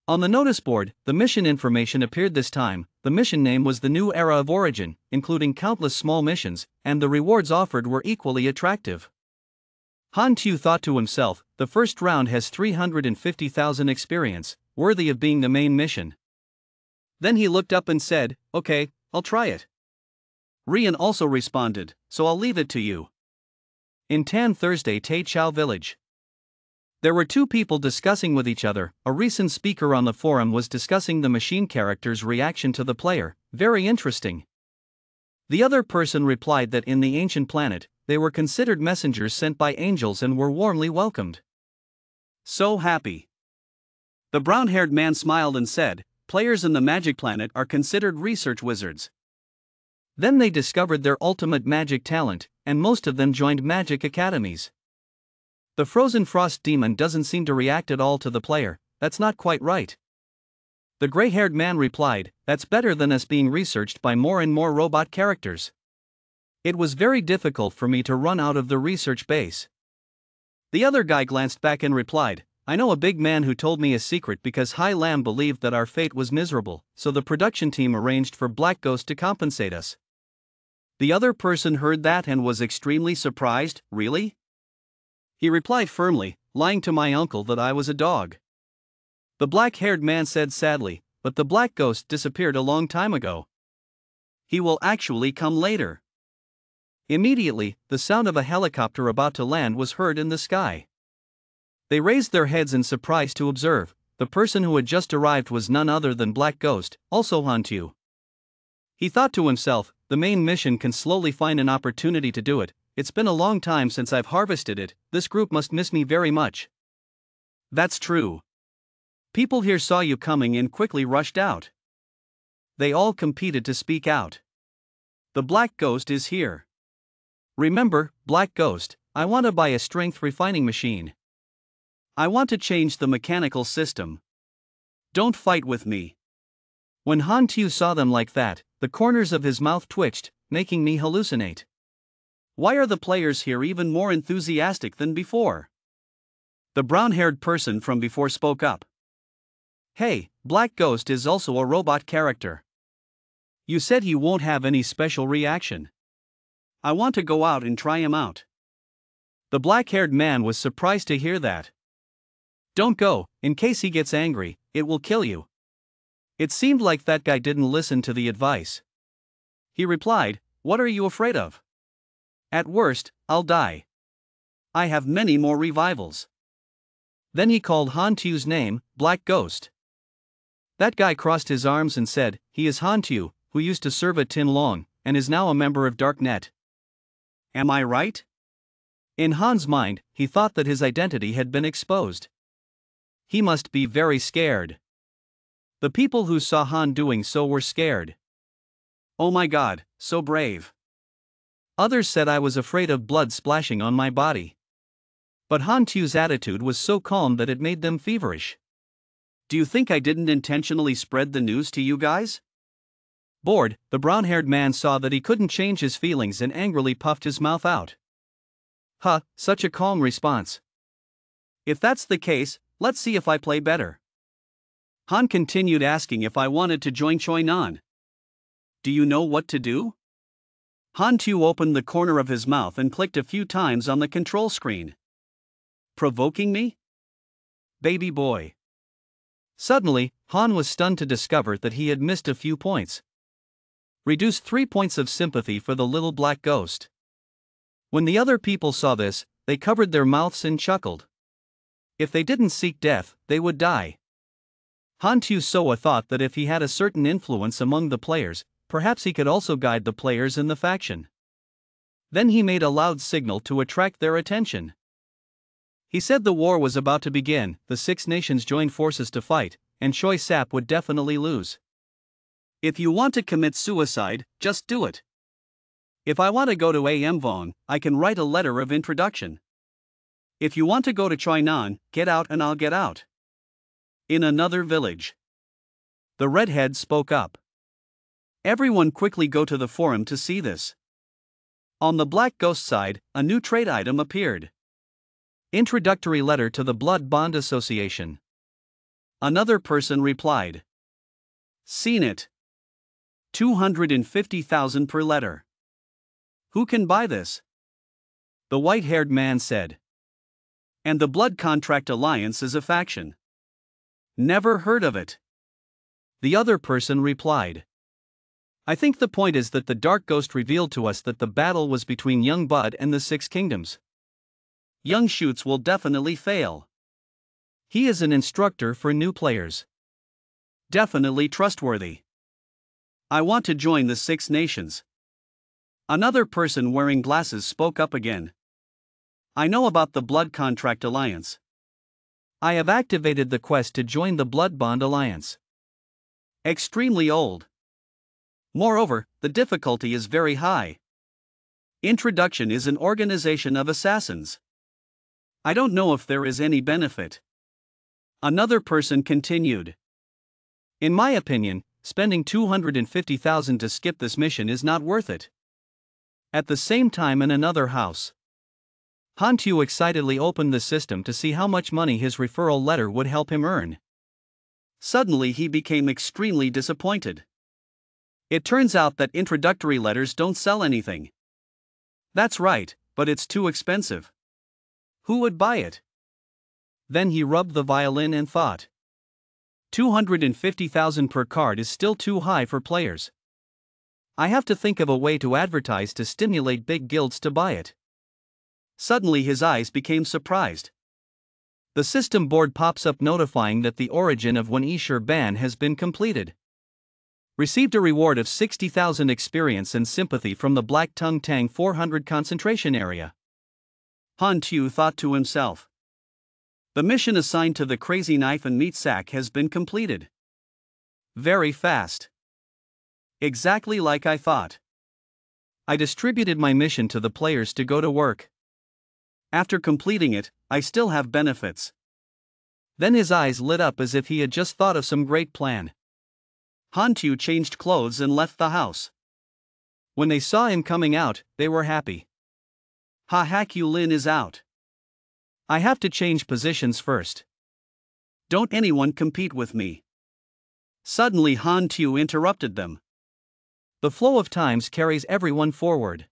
On the notice board, the mission information appeared this time. The mission name was the New Era of Origin, including countless small missions, and the rewards offered were equally attractive. Han Tu thought to himself, the first round has 350,000 experience, worthy of being the main mission. Then he looked up and said, okay, I'll try it. Rian also responded, so I'll leave it to you. In Tan Thursday Tai Chao Village. There were two people discussing with each other. A recent speaker on the forum was discussing the machine character's reaction to the player, very interesting. The other person replied that in the ancient planet, they were considered messengers sent by angels and were warmly welcomed. So happy. The brown-haired man smiled and said, players in the magic planet are considered research wizards. Then they discovered their ultimate magic talent, and most of them joined magic academies. The frozen frost demon doesn't seem to react at all to the player. That's not quite right. The gray-haired man replied, that's better than us being researched by more and more robot characters. It was very difficult for me to run out of the research base. The other guy glanced back and replied, I know a big man who told me a secret because Hai Lam believed that our fate was miserable, so the production team arranged for Black Ghost to compensate us. The other person heard that and was extremely surprised. Really? He replied firmly, lying to my uncle that I was a dog. The black-haired man said sadly, but the Black Ghost disappeared a long time ago. He will actually come later. Immediately, the sound of a helicopter about to land was heard in the sky. They raised their heads in surprise to observe. The person who had just arrived was none other than Black Ghost, also Han Tu. He thought to himself, the main mission can slowly find an opportunity to do it. It's been a long time since I've harvested it. This group must miss me very much. That's true. People here saw you coming and quickly rushed out. They all competed to speak out. The Black Ghost is here. Remember, Black Ghost, I want to buy a strength refining machine. I want to change the mechanical system. Don't fight with me. When Han Tu saw them like that, the corners of his mouth twitched, making me hallucinate. Why are the players here even more enthusiastic than before? The brown-haired person from before spoke up. Hey, Black Ghost is also a robot character. You said he won't have any special reaction. I want to go out and try him out. The black-haired man was surprised to hear that. Don't go, in case he gets angry, it will kill you. It seemed like that guy didn't listen to the advice. He replied, what are you afraid of? At worst, I'll die. I have many more revivals. Then he called Han Tu's name, Black Ghost. That guy crossed his arms and said, he is Han Tu, who used to serve at Tin Long, and is now a member of Darknet. Am I right? In Han's mind, he thought that his identity had been exposed. He must be very scared. The people who saw Han doing so were scared. Oh my God, so brave. Others said I was afraid of blood splashing on my body. But Han Tu's attitude was so calm that it made them feverish. Do you think I didn't intentionally spread the news to you guys? Bored, the brown-haired man saw that he couldn't change his feelings and angrily puffed his mouth out. Huh, such a calm response. If that's the case, let's see if I play better. Han continued asking if I wanted to join Choi Nan. Do you know what to do? Han Tu opened the corner of his mouth and clicked a few times on the control screen. Provoking me? Baby boy. Suddenly, Han was stunned to discover that he had missed a few points. Reduced 3 points of sympathy for the little black ghost. When the other people saw this, they covered their mouths and chuckled. If they didn't seek death, they would die. Han Tu Soa thought that if he had a certain influence among the players, perhaps he could also guide the players in the faction. Then he made a loud signal to attract their attention. He said the war was about to begin, the six nations joined forces to fight, and Choi Sap would definitely lose. If you want to commit suicide, just do it. If I want to go to Amvon, I can write a letter of introduction. If you want to go to Chainan, get out and I'll get out. In another village, the redhead spoke up. Everyone quickly go to the forum to see this. On the Black Ghost side, a new trade item appeared. Introductory letter to the Blood Bond Association. Another person replied. Seen it. 250,000 per letter. Who can buy this? The white-haired man said. And the Blood Contract Alliance is a faction. Never heard of it. The other person replied. I think the point is that the Dark Ghost revealed to us that the battle was between Young Bud and the Six Kingdoms. Young Shoots will definitely fail. He is an instructor for new players. Definitely trustworthy. I want to join the Six Nations. Another person wearing glasses spoke up again. I know about the Blood Contract Alliance. I have activated the quest to join the Blood Bond Alliance. Extremely old. Moreover, the difficulty is very high. Introduction is an organization of assassins. I don't know if there is any benefit. Another person continued. In my opinion, spending 250,000 to skip this mission is not worth it. At the same time, in another house, Hantu excitedly opened the system to see how much money his referral letter would help him earn. Suddenly he became extremely disappointed. It turns out that introductory letters don't sell anything. That's right, but it's too expensive. Who would buy it? Then he rubbed the violin and thought. 250,000 per card is still too high for players. I have to think of a way to advertise to stimulate big guilds to buy it. Suddenly his eyes became surprised. The system board pops up notifying that the origin of One Ishur ban has been completed. Received a reward of 60,000 experience and sympathy from the Black Tongue Tang 400 concentration area. Han Tu thought to himself. The mission assigned to the Crazy Knife and Meat Sack has been completed. Very fast. Exactly like I thought. I distributed my mission to the players to go to work. After completing it, I still have benefits. Then his eyes lit up as if he had just thought of some great plan. Han Tu changed clothes and left the house. When they saw him coming out, they were happy. Ha Hakyu Lin is out. I have to change positions first. Don't anyone compete with me. Suddenly Han Tu interrupted them. The flow of times carries everyone forward.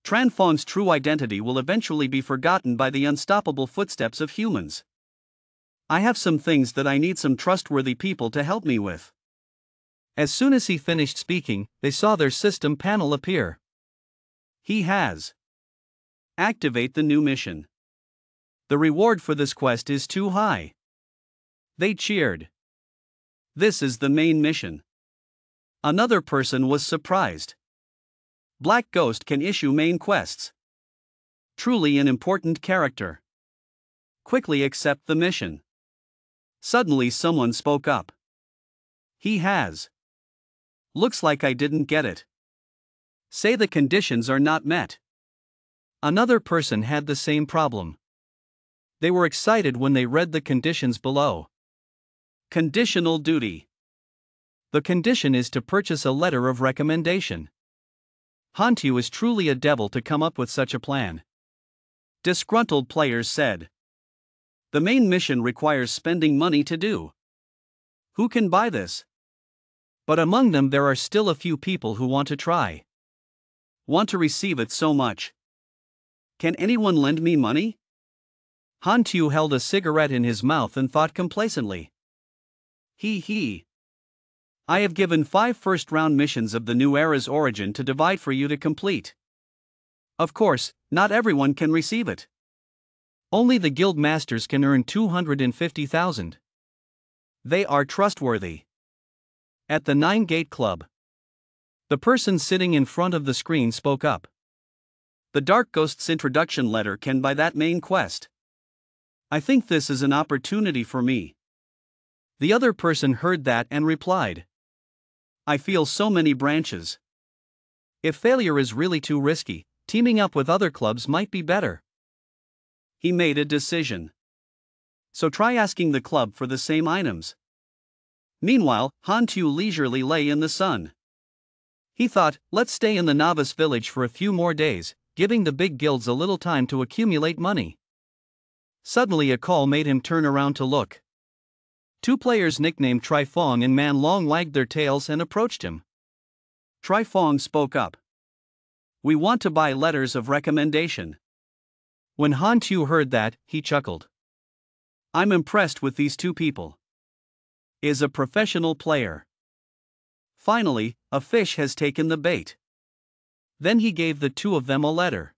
Tranfon's true identity will eventually be forgotten by the unstoppable footsteps of humans. I have some things that I need some trustworthy people to help me with. As soon as he finished speaking, they saw their system panel appear. He has. Activate the new mission. The reward for this quest is too high. They cheered. This is the main mission. Another person was surprised. Black Ghost can issue main quests. Truly an important character. Quickly accept the mission. Suddenly someone spoke up. He has. Looks like I didn't get it. Say the conditions are not met. Another person had the same problem. They were excited when they read the conditions below. Conditional duty. The condition is to purchase a letter of recommendation. Hantu is truly a devil to come up with such a plan. Disgruntled players said. The main mission requires spending money to do. Who can buy this? But among them there are still a few people who want to try. Want to receive it so much. Can anyone lend me money? Hantu held a cigarette in his mouth and thought complacently. He. I have given 5 first-round missions of the new era's origin to divide for you to complete. Of course, not everyone can receive it. Only the guild masters can earn 250,000. They are trustworthy. At the 9 Gate Club, the person sitting in front of the screen spoke up. The Dark Ghost's introduction letter can buy that main quest. I think this is an opportunity for me. The other person heard that and replied, I feel so many branches. if failure is really too risky, teaming up with other clubs might be better. He made a decision. So try asking the club for the same items. Meanwhile, Han Tu leisurely lay in the sun. He thought, let's stay in the novice village for a few more days, giving the big guilds a little time to accumulate money. Suddenly a call made him turn around to look. Two players nicknamed Trifong and Man Long wagged their tails and approached him. Trifong spoke up. We want to buy letters of recommendation. When Han Tu heard that, he chuckled. I'm impressed with these two people. Is a professional player. Finally, a fish has taken the bait. Then he gave the two of them a letter.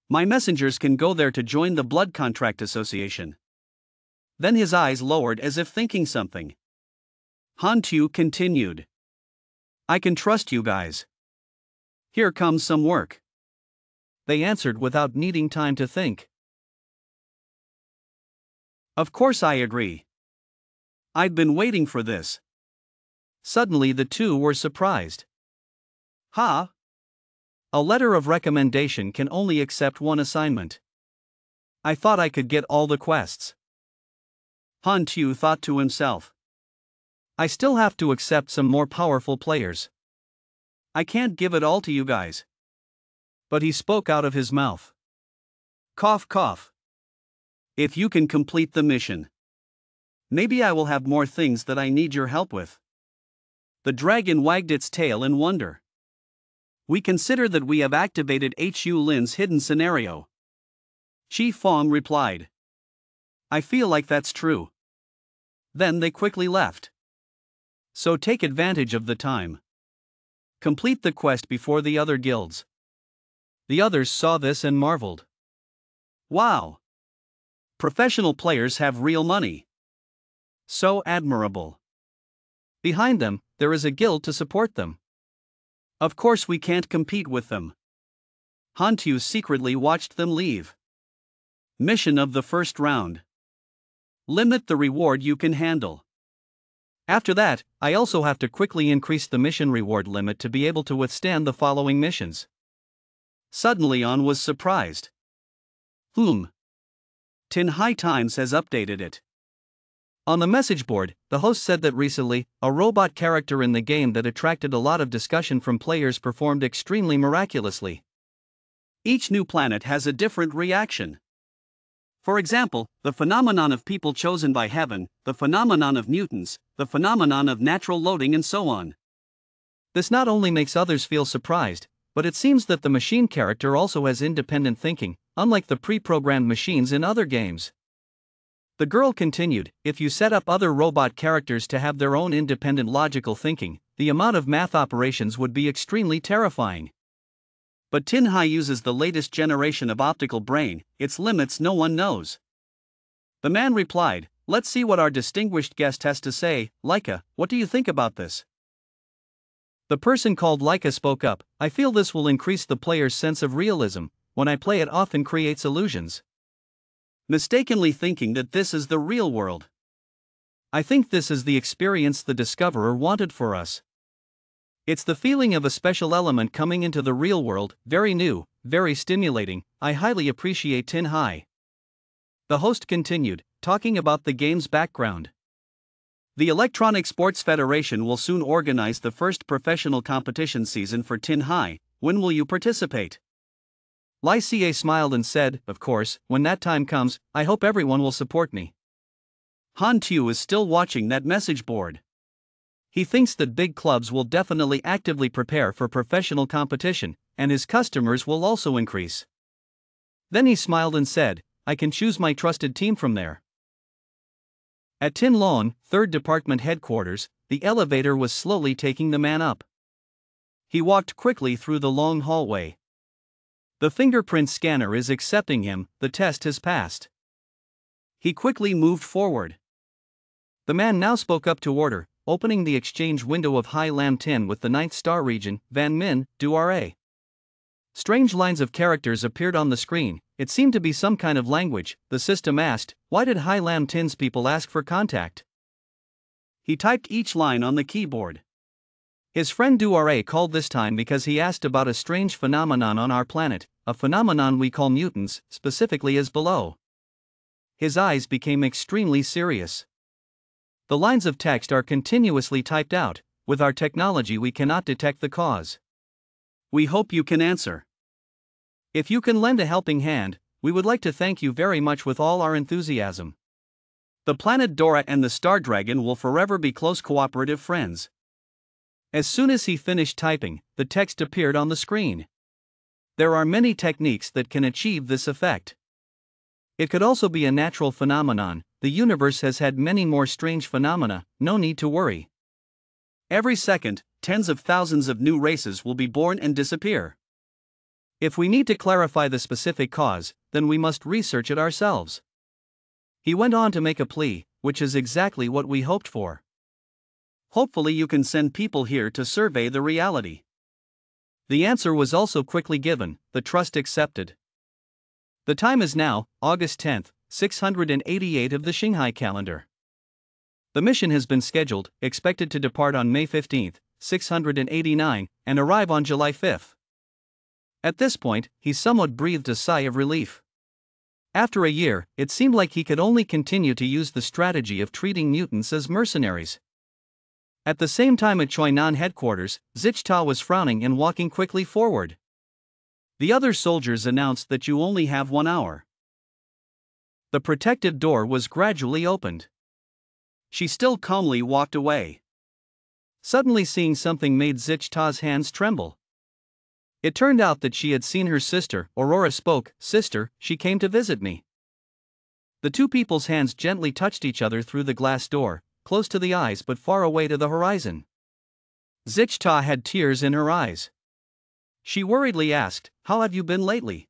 My messengers can go there to join the Blood Contract Association. Then his eyes lowered as if thinking something. Han Tu continued. I can trust you guys. Here comes some work. They answered without needing time to think. Of course I agree. I'd been waiting for this. Suddenly the two were surprised. Ha! A letter of recommendation can only accept one assignment. I thought I could get all the quests. Han Tu thought to himself. I still have to accept some more powerful players. I can't give it all to you guys. But he spoke out of his mouth. Cough cough. If you can complete the mission, maybe I will have more things that I need your help with. The dragon wagged its tail in wonder. We consider that we have activated Hu Lin's hidden scenario. Chi Fong replied. I feel like that's true. Then they quickly left. So take advantage of the time. Complete the quest before the other guilds. The others saw this and marveled. Wow! Professional players have real money. So admirable. Behind them, there is a guild to support them. Of course we can't compete with them. Han Tu secretly watched them leave. Mission of the first round. Limit the reward you can handle. After that, I also have to quickly increase the mission reward limit to be able to withstand the following missions. Suddenly On was surprised. Tin High Times has updated it. On the message board, the host said that recently, a robot character in the game that attracted a lot of discussion from players performed extremely miraculously. Each new planet has a different reaction. For example, the phenomenon of people chosen by heaven, the phenomenon of mutants, the phenomenon of natural loading and so on. This not only makes others feel surprised, but it seems that the machine character also has independent thinking, unlike the pre-programmed machines in other games. The girl continued, if you set up other robot characters to have their own independent logical thinking, the amount of math operations would be extremely terrifying. But Tin High uses the latest generation of optical brain, its limits no one knows. The man replied, let's see what our distinguished guest has to say. Laika, what do you think about this? The person called Laika spoke up, I feel this will increase the player's sense of realism. When I play it often creates illusions. Mistakenly thinking that this is the real world. I think this is the experience the Discoverer wanted for us. It's the feeling of a special element coming into the real world, very new, very stimulating. I highly appreciate Tin High. The host continued, talking about the game's background. The Electronic Sports Federation will soon organize the first professional competition season for Tin High. When will you participate? Lai Xie smiled and said, of course, when that time comes, I hope everyone will support me. Han Tu is still watching that message board. He thinks that big clubs will definitely actively prepare for professional competition, and his customers will also increase. Then he smiled and said, I can choose my trusted team from there. At Tin Lon, 3rd Department headquarters, the elevator was slowly taking the man up. He walked quickly through the long hallway. The fingerprint scanner is accepting him, the test has passed. He quickly moved forward. The man now spoke up to order, opening the exchange window of Hai Lam Tin with the 9th star region, Van Min, Du Ra. Strange lines of characters appeared on the screen. It seemed to be some kind of language. The system asked, "Why did High Lam Tin's people ask for contact?" He typed each line on the keyboard. His friend Duare called this time because he asked about a strange phenomenon on our planet, a phenomenon we call mutants, specifically as below. His eyes became extremely serious. The lines of text are continuously typed out. With our technology we cannot detect the cause. We hope you can answer. If you can lend a helping hand, we would like to thank you very much with all our enthusiasm. The planet Dora and the Star Dragon will forever be close cooperative friends. As soon as he finished typing, the text appeared on the screen. There are many techniques that can achieve this effect. It could also be a natural phenomenon. The universe has had many more strange phenomena, no need to worry. Every second, tens of thousands of new races will be born and disappear. If we need to clarify the specific cause, then we must research it ourselves. He went on to make a plea, which is exactly what we hoped for. Hopefully you can send people here to survey the reality. The answer was also quickly given, the trust accepted. The time is now, August 10th, 688 of the Shanghai calendar. The mission has been scheduled, expected to depart on May 15th, 689, and arrive on July 5th. At this point, he somewhat breathed a sigh of relief. After a year, it seemed like he could only continue to use the strategy of treating mutants as mercenaries. At the same time at Choinan headquarters, Zichta was frowning and walking quickly forward. The other soldiers announced that you only have 1 hour. The protective door was gradually opened. She still calmly walked away. Suddenly seeing something made Zichta's hands tremble. It turned out that she had seen her sister. Aurora spoke, "Sister, she came to visit me." The two people's hands gently touched each other through the glass door, close to the eyes but far away to the horizon. Zichta had tears in her eyes. She worriedly asked, "How have you been lately?"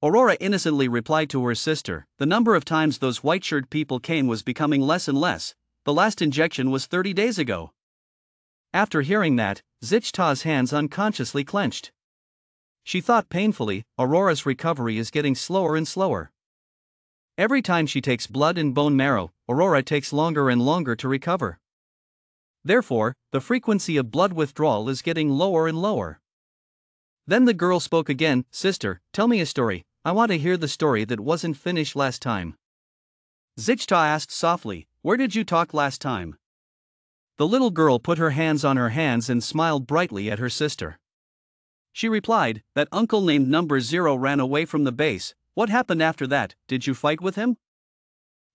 Aurora innocently replied to her sister, "The number of times those white-shirted people came was becoming less and less. The last injection was 30 days ago." After hearing that, Zichta's hands unconsciously clenched. She thought painfully, Aurora's recovery is getting slower and slower. Every time she takes blood and bone marrow, Aurora takes longer and longer to recover. Therefore, the frequency of blood withdrawal is getting lower and lower. Then the girl spoke again, "Sister, tell me a story. I want to hear the story that wasn't finished last time." Zichta asked softly, "Where did you talk last time?" The little girl put her hands on her hands and smiled brightly at her sister. She replied, "That uncle named number 0 ran away from the base. What happened after that? Did you fight with him?"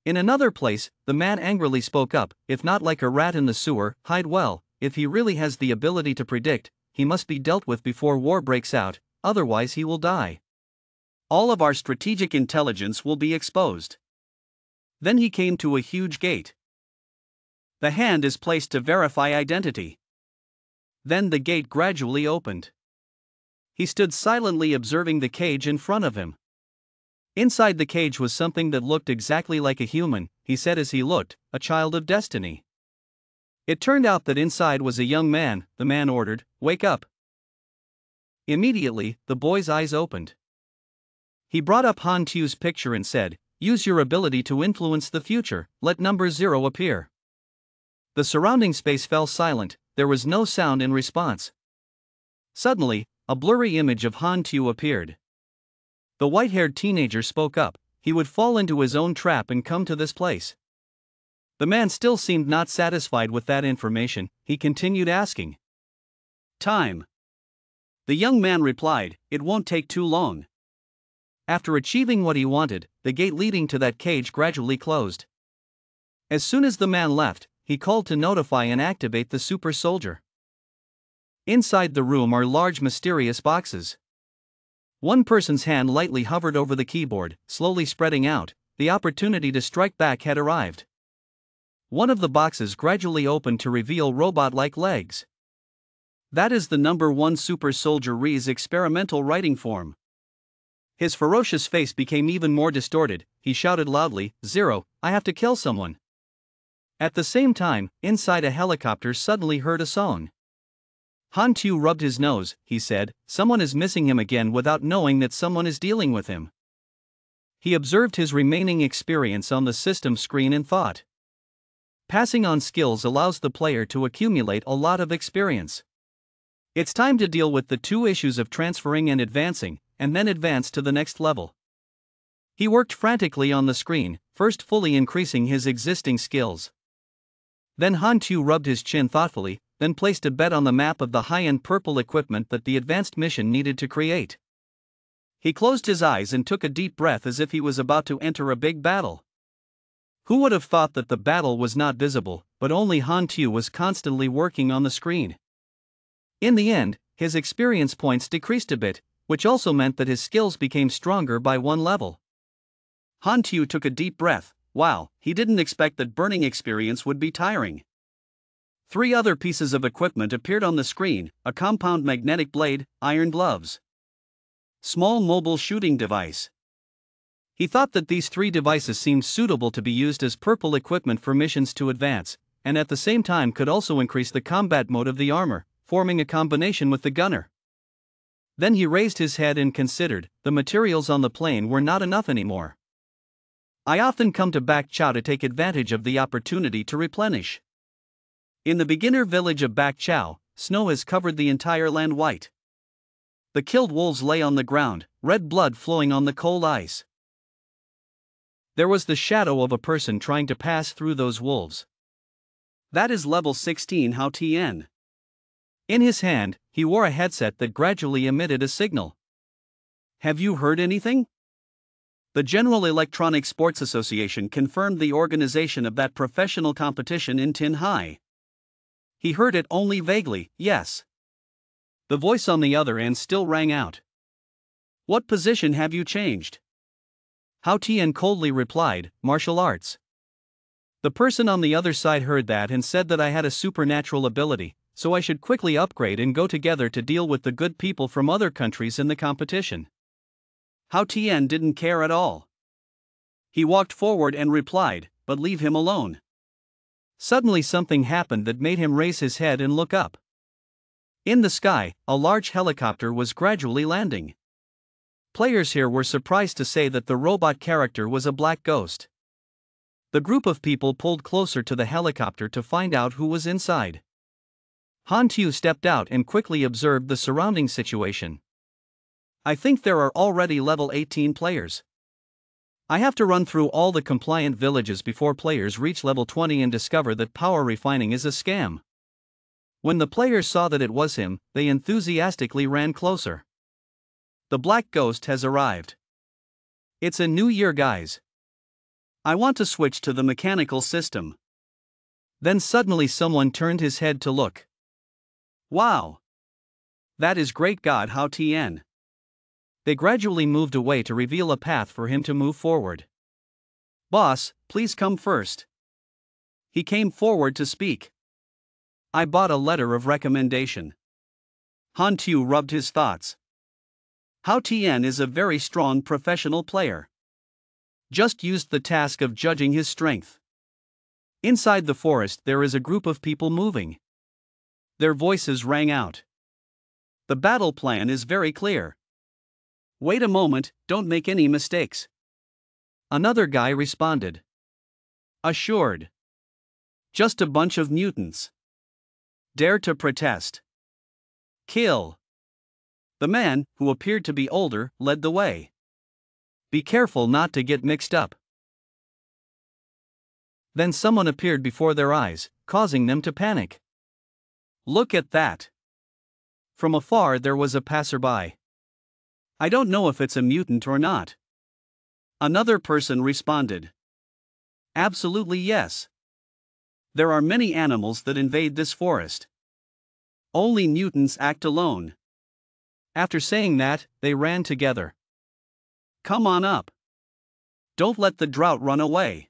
In another place, the man angrily spoke up, "If not like a rat in the sewer, hide well. If he really has the ability to predict, he must be dealt with before war breaks out, otherwise he will die. All of our strategic intelligence will be exposed." Then he came to a huge gate. The hand is placed to verify identity. Then the gate gradually opened. He stood silently observing the cage in front of him. Inside the cage was something that looked exactly like a human, he said as he looked, "A child of destiny." It turned out that inside was a young man. The man ordered, "Wake up." Immediately, the boy's eyes opened. He brought up Han Tu's picture and said, "Use your ability to influence the future, let number 0 appear." The surrounding space fell silent, there was no sound in response. Suddenly, a blurry image of Han Tu appeared. The white-haired teenager spoke up, he would fall into his own trap and come to this place. The man still seemed not satisfied with that information, he continued asking. "Time." The young man replied, "It won't take too long." After achieving what he wanted, the gate leading to that cage gradually closed. As soon as the man left, he called to notify and activate the super soldier. Inside the room are large mysterious boxes. One person's hand lightly hovered over the keyboard, slowly spreading out. The opportunity to strike back had arrived. One of the boxes gradually opened to reveal robot-like legs. That is the number 1 super soldier Ri's experimental writing form. His ferocious face became even more distorted. He shouted loudly, "0, I have to kill someone." At the same time, inside a helicopter suddenly heard a song. Han Tu rubbed his nose. He said, "Someone is missing him again without knowing that someone is dealing with him." He observed his remaining experience on the system screen and thought. Passing on skills allows the player to accumulate a lot of experience. It's time to deal with the two issues of transferring and advancing, and then advance to the next level. He worked frantically on the screen, first fully increasing his existing skills. Then Han Tu rubbed his chin thoughtfully, then placed a bet on the map of the high-end purple equipment that the advanced mission needed to create. He closed his eyes and took a deep breath as if he was about to enter a big battle. Who would have thought that the battle was not visible, but only Han Tu was constantly working on the screen. In the end, his experience points decreased a bit, which also meant that his skills became stronger by one level. Han Tu took a deep breath. Wow, he didn't expect that burning experience would be tiring. 3 other pieces of equipment appeared on the screen: a compound magnetic blade, iron gloves, small mobile shooting device. He thought that these 3 devices seemed suitable to be used as purple equipment for missions to advance, and at the same time could also increase the combat mode of the armor, forming a combination with the gunner. Then he raised his head and considered, the materials on the plane were not enough anymore. I often come to Bak Chao to take advantage of the opportunity to replenish. In the beginner village of Bak Chao, snow has covered the entire land white. The killed wolves lay on the ground, red blood flowing on the cold ice. There was the shadow of a person trying to pass through those wolves. That is level 16 Hao Tian. In his hand, he wore a headset that gradually emitted a signal. Have you heard anything? The General Electronic Sports Association confirmed the organization of that professional competition in Tinhai. He heard it only vaguely, yes. The voice on the other end still rang out. What position have you changed? Hao Tian coldly replied, martial arts. The person on the other side heard that and said that I had a supernatural ability, so I should quickly upgrade and go together to deal with the good people from other countries in the competition. Hao Tian didn't care at all. He walked forward and replied, but leave him alone. Suddenly something happened that made him raise his head and look up. In the sky, a large helicopter was gradually landing. Players here were surprised to say that the robot character was a black ghost. The group of people pulled closer to the helicopter to find out who was inside. Han Tu stepped out and quickly observed the surrounding situation. I think there are already level 18 players. I have to run through all the compliant villages before players reach level 20 and discover that power refining is a scam. When the players saw that it was him, they enthusiastically ran closer. The black ghost has arrived. It's a new year, guys. I want to switch to the mechanical system. Then suddenly someone turned his head to look. Wow! That is great God Hao Tian. They gradually moved away to reveal a path for him to move forward. Boss, please come first. He came forward to speak. I bought a letter of recommendation. Han Tu rubbed his thoughts. Hao Tian is a very strong professional player. Just used the task of judging his strength. Inside the forest there is a group of people moving. Their voices rang out. The battle plan is very clear. Wait a moment, don't make any mistakes. Another guy responded. Assured. Just a bunch of mutants. Dare to protest. Kill. The man, who appeared to be older, led the way. Be careful not to get mixed up. Then someone appeared before their eyes, causing them to panic. Look at that. From afar there was a passerby. I don't know if it's a mutant or not. Another person responded. Absolutely yes. There are many animals that invade this forest. Only mutants act alone. After saying that, they ran together. Come on up. Don't let the drought run away.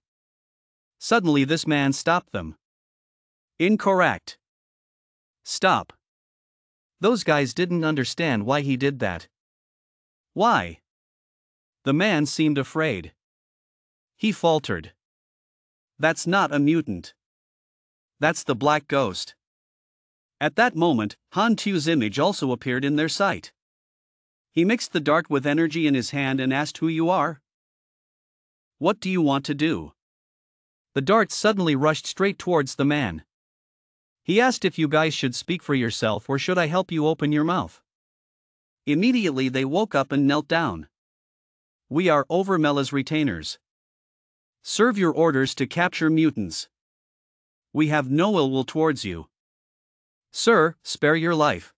Suddenly this man stopped them. Incorrect. Stop. Those guys didn't understand why he did that. Why? The man seemed afraid. He faltered. That's not a mutant. That's the black ghost. At that moment, Han Tu's image also appeared in their sight. He mixed the dart with energy in his hand and asked who you are. What do you want to do? The dart suddenly rushed straight towards the man. He asked if you guys should speak for yourself or should I help you open your mouth. Immediately they woke up and knelt down. We are Overmella's retainers. Serve your orders to capture mutants. We have no ill will towards you. Sir, spare your life.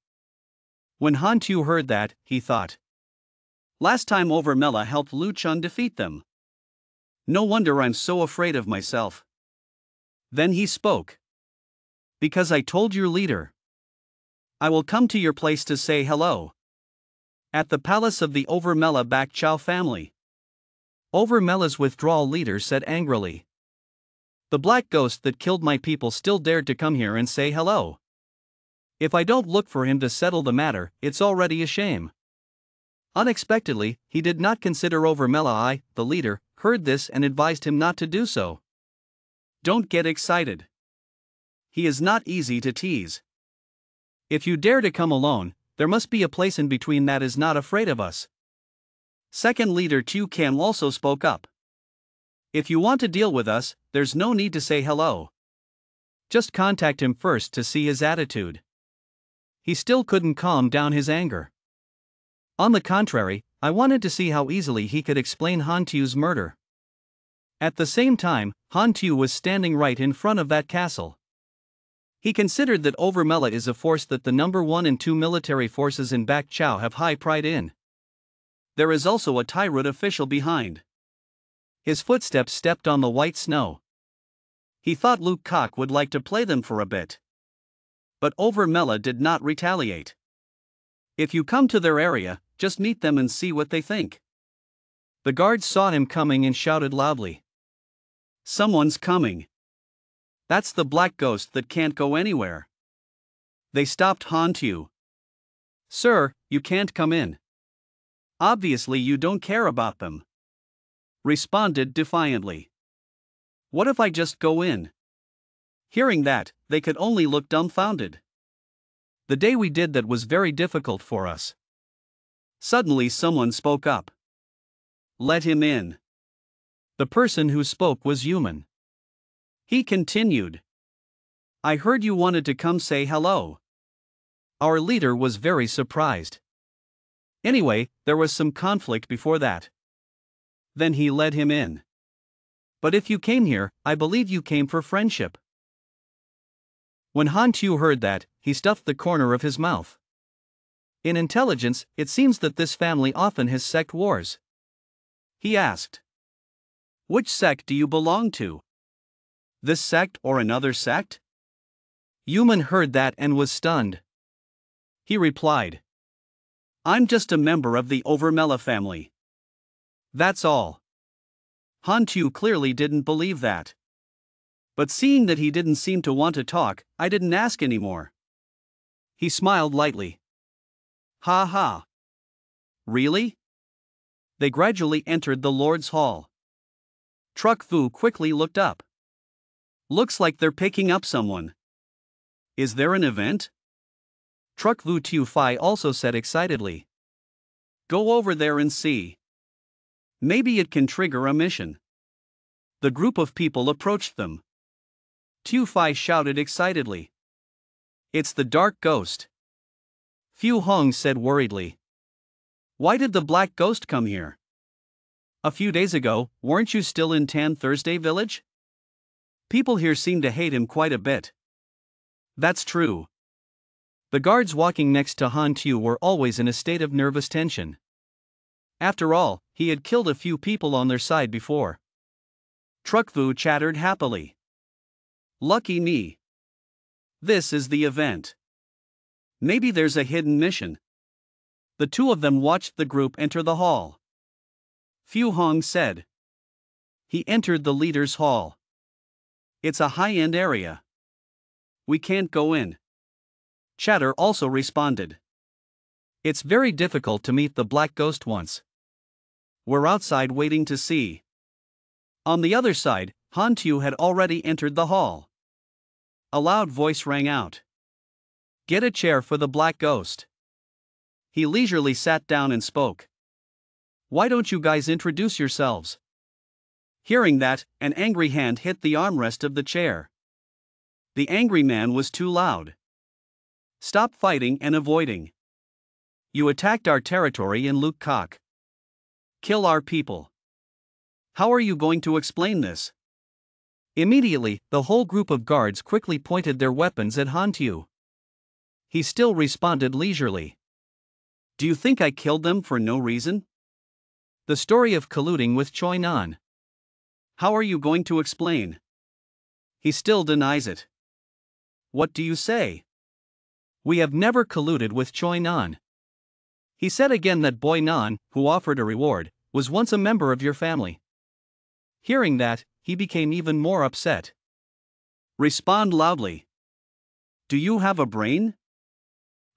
When Han Tu heard that, he thought. Last time Overmella helped Lu Chun defeat them. No wonder I'm so afraid of myself. Then he spoke. Because I told your leader. I will come to your place to say hello. At the palace of the Overmella Bak Chow family. Overmella's withdrawal leader said angrily. The black ghost that killed my people still dared to come here and say hello. If I don't look for him to settle the matter, it's already a shame. Unexpectedly, he did not consider Overmella. I, the leader, heard this and advised him not to do so. Don't get excited. He is not easy to tease. If you dare to come alone, there must be a place in between that is not afraid of us. Second leader Tu Cam also spoke up. If you want to deal with us, there's no need to say hello. Just contact him first to see his attitude. He still couldn't calm down his anger. On the contrary, I wanted to see how easily he could explain Han Tu's murder. At the same time, Han Tu was standing right in front of that castle. He considered that Overmella is a force that the number 1 and 2 military forces in Bak Chow have high pride in. There is also a Tyrant official behind. His footsteps stepped on the white snow. He thought Luke Kok would like to play them for a bit. But Overmella did not retaliate. If you come to their area, just meet them and see what they think. The guards saw him coming and shouted loudly. Someone's coming. That's the black ghost that can't go anywhere. They stopped Han Tu. Sir, you can't come in. Obviously you don't care about them. Responded defiantly. What if I just go in? Hearing that, they could only look dumbfounded. The day we did that was very difficult for us. Suddenly someone spoke up. Let him in. The person who spoke was human. He continued. I heard you wanted to come say hello. Our leader was very surprised. Anyway, there was some conflict before that. Then he let him in. But if you came here, I believe you came for friendship. When Han Tu heard that, he stuffed the corner of his mouth. In intelligence, it seems that this family often has sect wars. He asked. Which sect do you belong to? This sect or another sect? Human heard that and was stunned. He replied. I'm just a member of the Overmella family. That's all. Han Tu clearly didn't believe that. But seeing that he didn't seem to want to talk, I didn't ask anymore. He smiled lightly. Ha ha. Really? They gradually entered the Lord's Hall. Truck Fu quickly looked up. Looks like they're picking up someone. Is there an event? Truck Vu Tu Fai also said excitedly. Go over there and see. Maybe it can trigger a mission. The group of people approached them. Tu Fai shouted excitedly. It's the dark ghost. Fu Hong said worriedly. Why did the black ghost come here? A few days ago, weren't you still in Tan Thursday Village? People here seem to hate him quite a bit. That's true. The guards walking next to Han Tu were always in a state of nervous tension. After all, he had killed a few people on their side before. Truck Vu chattered happily. Lucky me. This is the event. Maybe there's a hidden mission. The two of them watched the group enter the hall. Fu Hong said. He entered the leader's hall. It's a high-end area. We can't go in. Chatter also responded. It's very difficult to meet the black ghost once. We're outside waiting to see. On the other side, Han Tu had already entered the hall. A loud voice rang out. Get a chair for the black ghost. He leisurely sat down and spoke. Why don't you guys introduce yourselves? Hearing that, an angry hand hit the armrest of the chair. The angry man was too loud. Stop fighting and avoiding. You attacked our territory in Luke Cock. Kill our people. How are you going to explain this? Immediately, the whole group of guards quickly pointed their weapons at Han Tu. He still responded leisurely. Do you think I killed them for no reason? The story of colluding with Choi Nan. How are you going to explain? He still denies it. What do you say? We have never colluded with Choi Nan. He said again that Boy Nan, who offered a reward, was once a member of your family. Hearing that, he became even more upset. Respond loudly. Do you have a brain?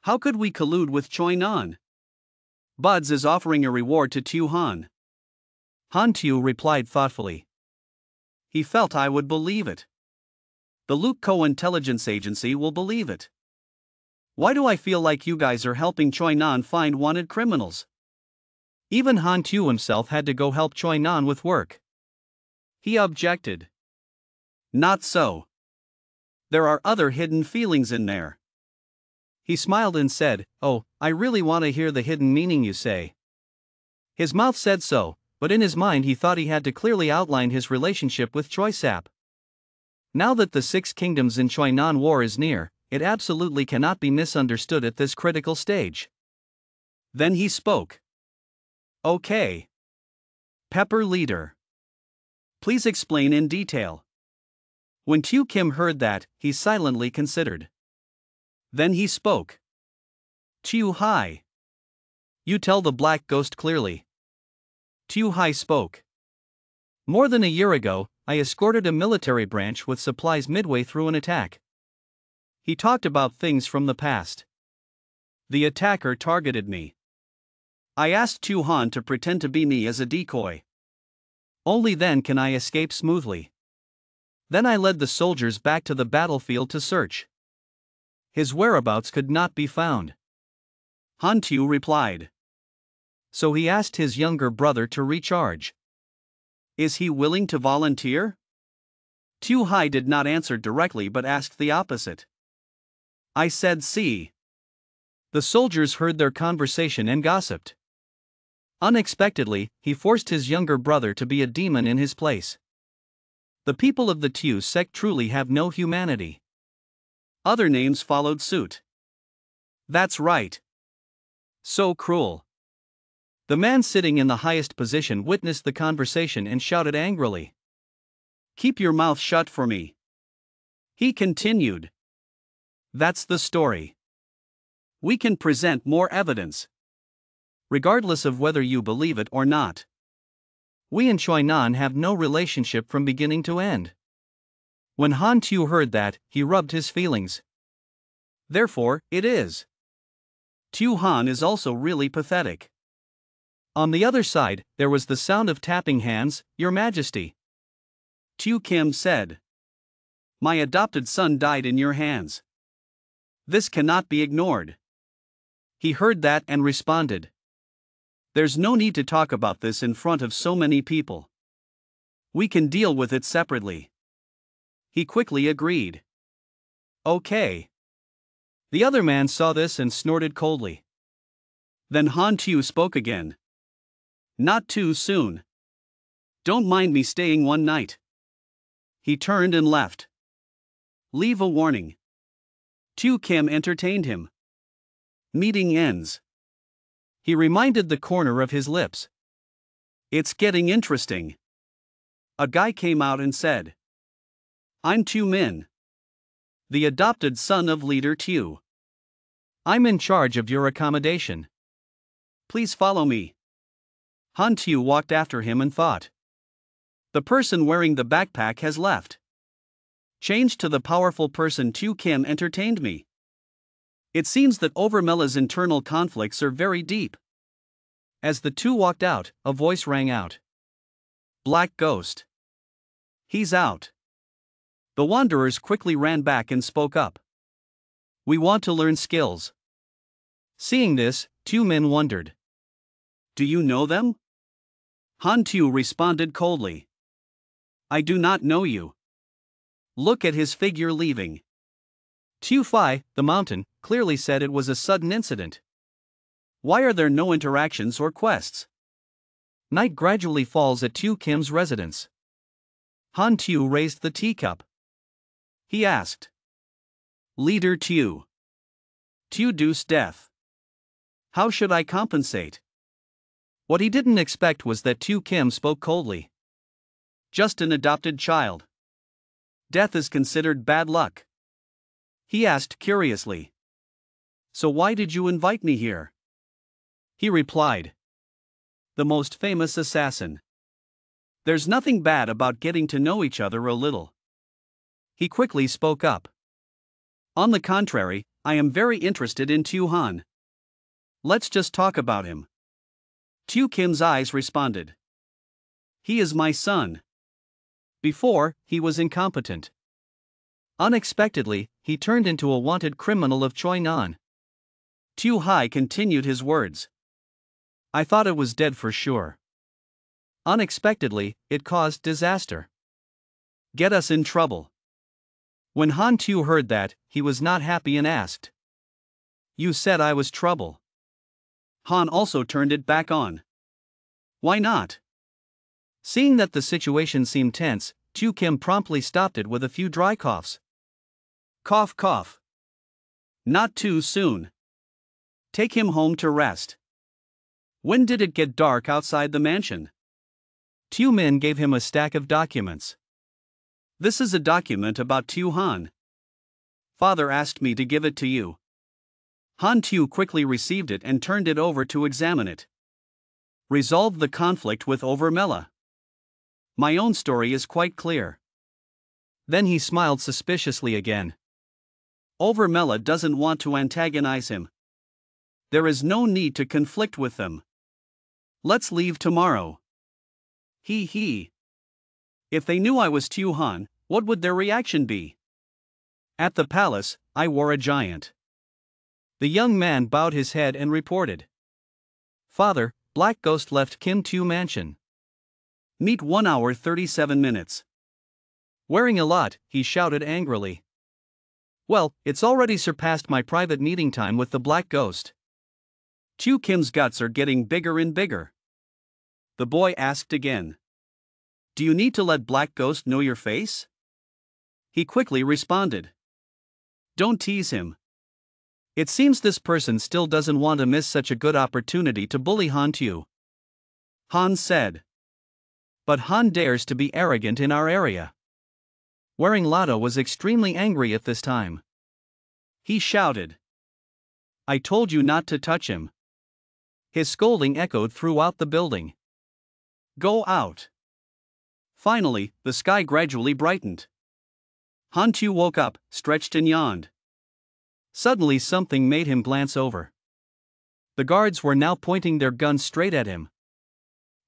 How could we collude with Choi Nan? Buds is offering a reward to Tu Han. Han Tu replied thoughtfully. He felt I would believe it. The Luke Co intelligence agency will believe it. Why do I feel like you guys are helping Choi Nan find wanted criminals? Even Han Tu himself had to go help Choi Nan with work. He objected. Not so. There are other hidden feelings in there. He smiled and said, Oh, I really want to hear the hidden meaning you say. His mouth said so, but in his mind he thought he had to clearly outline his relationship with Choi Sap. Now that the Six Kingdoms in Choi Nan War is near, it absolutely cannot be misunderstood at this critical stage. Then he spoke. Okay. Pepper leader. Please explain in detail. When Tu Kim heard that, he silently considered. Then he spoke. Tu Hai. You tell the black ghost clearly. Tu Hai spoke. More than a year ago, I escorted a military branch with supplies midway through an attack. He talked about things from the past. The attacker targeted me. I asked Tu Han to pretend to be me as a decoy. Only then can I escape smoothly. Then I led the soldiers back to the battlefield to search. His whereabouts could not be found. Han Tu replied. So he asked his younger brother to recharge. Is he willing to volunteer? Tu Hai did not answer directly but asked the opposite. I said see. The soldiers heard their conversation and gossiped. Unexpectedly, he forced his younger brother to be a demon in his place. The people of the Tu sect truly have no humanity. Other names followed suit. That's right. So cruel. The man sitting in the highest position witnessed the conversation and shouted angrily. Keep your mouth shut for me. He continued. That's the story. We can present more evidence. Regardless of whether you believe it or not. We and Choi Nan have no relationship from beginning to end. When Han Tu heard that, he rubbed his feelings. Therefore, it is. Tu Han is also really pathetic. On the other side, there was the sound of tapping hands, Your Majesty. Tu Kim said. My adopted son died in your hands. This cannot be ignored. He heard that and responded. There's no need to talk about this in front of so many people. We can deal with it separately. He quickly agreed. Okay. The other man saw this and snorted coldly. Then Han Tu spoke again. Not too soon. Don't mind me staying one night. He turned and left. Leave a warning. Tu Kim entertained him. Meeting ends. He reminded the corner of his lips. It's getting interesting. A guy came out and said. I'm Tu Min. The adopted son of leader Tu. I'm in charge of your accommodation. Please follow me. Han Tu walked after him and thought. The person wearing the backpack has left. Changed to the powerful person Tu Kim entertained me. It seems that Overmela's internal conflicts are very deep. As the two walked out, a voice rang out. Black Ghost. He's out. The wanderers quickly ran back and spoke up. We want to learn skills. Seeing this, two men wondered. Do you know them? Han Tu responded coldly. I do not know you. Look at his figure leaving. Tu Fai, the mountain, clearly said it was a sudden incident. Why are there no interactions or quests? Night gradually falls at Tu Kim's residence. Han Tu raised the teacup. He asked. Leader Tu. Tu Deuce death. How should I compensate? What he didn't expect was that Tu Kim spoke coldly. Just an adopted child. Death is considered bad luck. He asked curiously. So why did you invite me here? He replied. The most famous assassin. There's nothing bad about getting to know each other a little. He quickly spoke up. On the contrary, I am very interested in Tu Han. Let's just talk about him. Tu Kim's eyes responded. He is my son. Before, he was incompetent. Unexpectedly, he turned into a wanted criminal of Choi Nan. Tu Hai continued his words. I thought it was dead for sure. Unexpectedly, it caused disaster. Get us in trouble. When Han Tu heard that, he was not happy and asked. You said I was trouble. Han also turned it back on. Why not? Seeing that the situation seemed tense, Tu Kim promptly stopped it with a few dry coughs. Cough, cough. Not too soon. Take him home to rest. When did it get dark outside the mansion? Tu Min gave him a stack of documents. This is a document about Tu Han. Father asked me to give it to you. Han Tu quickly received it and turned it over to examine it. Resolve the conflict with Overmela. My own story is quite clear. Then he smiled suspiciously again. Overmela doesn't want to antagonize him. There is no need to conflict with them. Let's leave tomorrow. He. If they knew I was Tu Han, what would their reaction be? At the palace, I wore a giant. The young man bowed his head and reported. Father, Black Ghost left Kim Tu Mansion. Meet 1 hour 37 minutes. Wearing a lot, he shouted angrily. Well, it's already surpassed my private meeting time with the Black Ghost. Tu Kim's guts are getting bigger and bigger. The boy asked again. Do you need to let Black Ghost know your face? He quickly responded. Don't tease him. It seems this person still doesn't want to miss such a good opportunity to bully Han Tu. Han said. But Han dares to be arrogant in our area. Wearing Lotto was extremely angry at this time. He shouted. I told you not to touch him. His scolding echoed throughout the building. Go out. Finally, the sky gradually brightened. Han Tu woke up, stretched and yawned. Suddenly something made him glance over. The guards were now pointing their guns straight at him.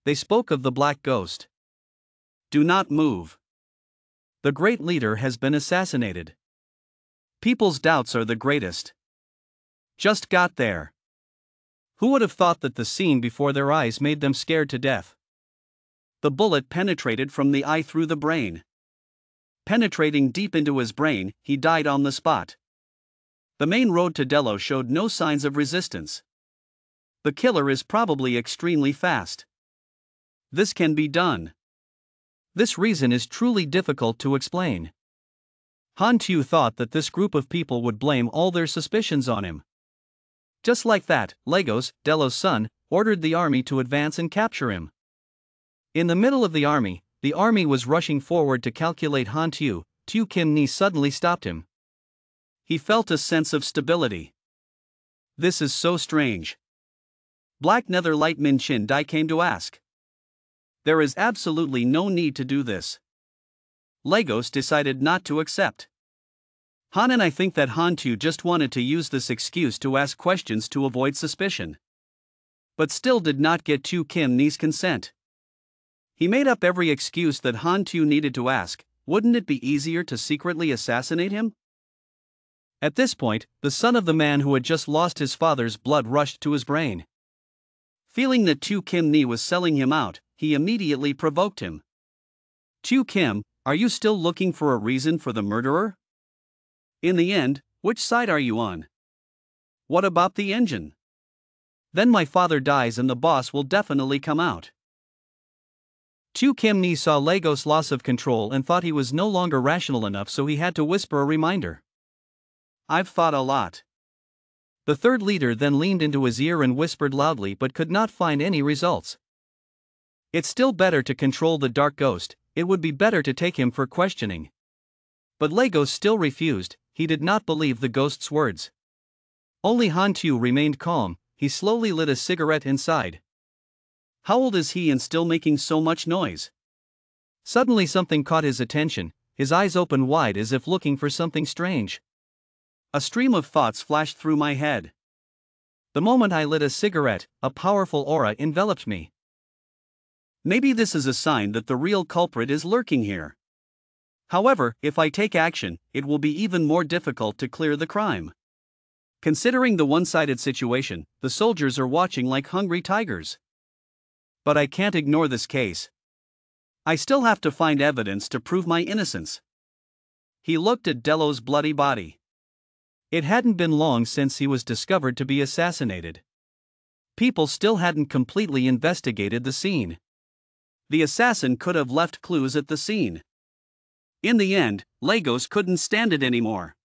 They spoke of the Black Ghost. Do not move. The great leader has been assassinated. People's doubts are the greatest. Just got there. Who would have thought that the scene before their eyes made them scared to death? The bullet penetrated from the eye through the brain. Penetrating deep into his brain, he died on the spot. The main road to Delo showed no signs of resistance. The killer is probably extremely fast. This can be done. This reason is truly difficult to explain. Han Tu thought that this group of people would blame all their suspicions on him. Just like that, Lagos, Delo's son, ordered the army to advance and capture him. In the middle of the army was rushing forward to calculate Han Tu. Tu Kim Ni suddenly stopped him. He felt a sense of stability. This is so strange. Black Nether Light Min Chin Dai came to ask. There is absolutely no need to do this. Lagos decided not to accept. Han and I think that Han Tu just wanted to use this excuse to ask questions to avoid suspicion. But still did not get Tu Kim Ni's consent. He made up every excuse that Han Tu needed to ask. Wouldn't it be easier to secretly assassinate him? At this point, the son of the man who had just lost his father's blood rushed to his brain. Feeling that Tu Kim Ni was selling him out, he immediately provoked him. Tu Kim, are you still looking for a reason for the murderer? In the end, which side are you on? What about the engine? Then my father dies and the boss will definitely come out. Tu Kim Ni saw Lagos' loss of control and thought he was no longer rational enough, so he had to whisper a reminder. I've thought a lot. The third leader then leaned into his ear and whispered loudly but could not find any results. It's still better to control the dark ghost, it would be better to take him for questioning. But Lagos still refused, he did not believe the ghost's words. Only Han Tu remained calm, he slowly lit a cigarette inside. How old is he and still making so much noise? Suddenly something caught his attention, his eyes opened wide as if looking for something strange. A stream of thoughts flashed through my head. The moment I lit a cigarette, a powerful aura enveloped me. Maybe this is a sign that the real culprit is lurking here. However, if I take action, it will be even more difficult to clear the crime. Considering the one-sided situation, the soldiers are watching like hungry tigers. But I can't ignore this case. I still have to find evidence to prove my innocence. He looked at Delo's bloody body. It hadn't been long since he was discovered to be assassinated. People still hadn't completely investigated the scene. The assassin could have left clues at the scene. In the end, Lagos couldn't stand it anymore.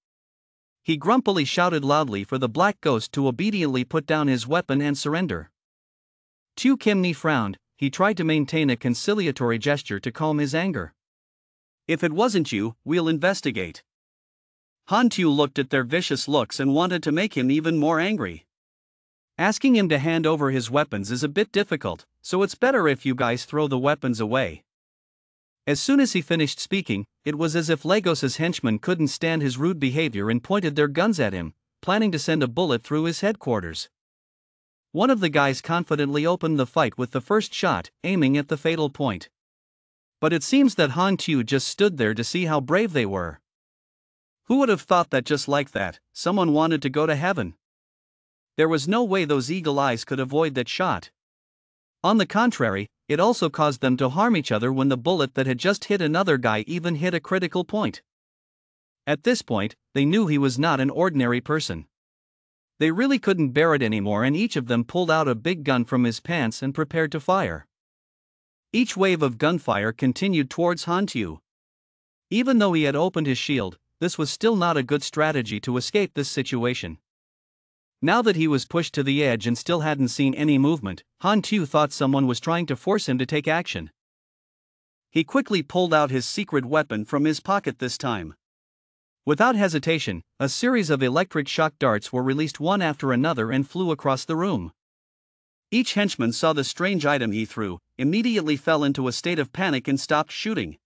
He grumpily shouted loudly for the black ghost to obediently put down his weapon and surrender. Tu Kim Ni frowned, he tried to maintain a conciliatory gesture to calm his anger. If it wasn't you, we'll investigate. Han Tu looked at their vicious looks and wanted to make him even more angry. Asking him to hand over his weapons is a bit difficult, so it's better if you guys throw the weapons away. As soon as he finished speaking, it was as if Lagos's henchmen couldn't stand his rude behavior and pointed their guns at him, planning to send a bullet through his headquarters. One of the guys confidently opened the fight with the first shot, aiming at the fatal point. But it seems that Han Tu just stood there to see how brave they were. Who would have thought that just like that, someone wanted to go to heaven? There was no way those eagle eyes could avoid that shot. On the contrary, it also caused them to harm each other when the bullet that had just hit another guy even hit a critical point. At this point, they knew he was not an ordinary person. They really couldn't bear it anymore, and each of them pulled out a big gun from his pants and prepared to fire. Each wave of gunfire continued towards Han Tu. Even though he had opened his shield, this was still not a good strategy to escape this situation. Now that he was pushed to the edge and still hadn't seen any movement, Han Tu thought someone was trying to force him to take action. He quickly pulled out his secret weapon from his pocket this time. Without hesitation, a series of electric shock darts were released one after another and flew across the room. Each henchman saw the strange item he threw, immediately fell into a state of panic and stopped shooting.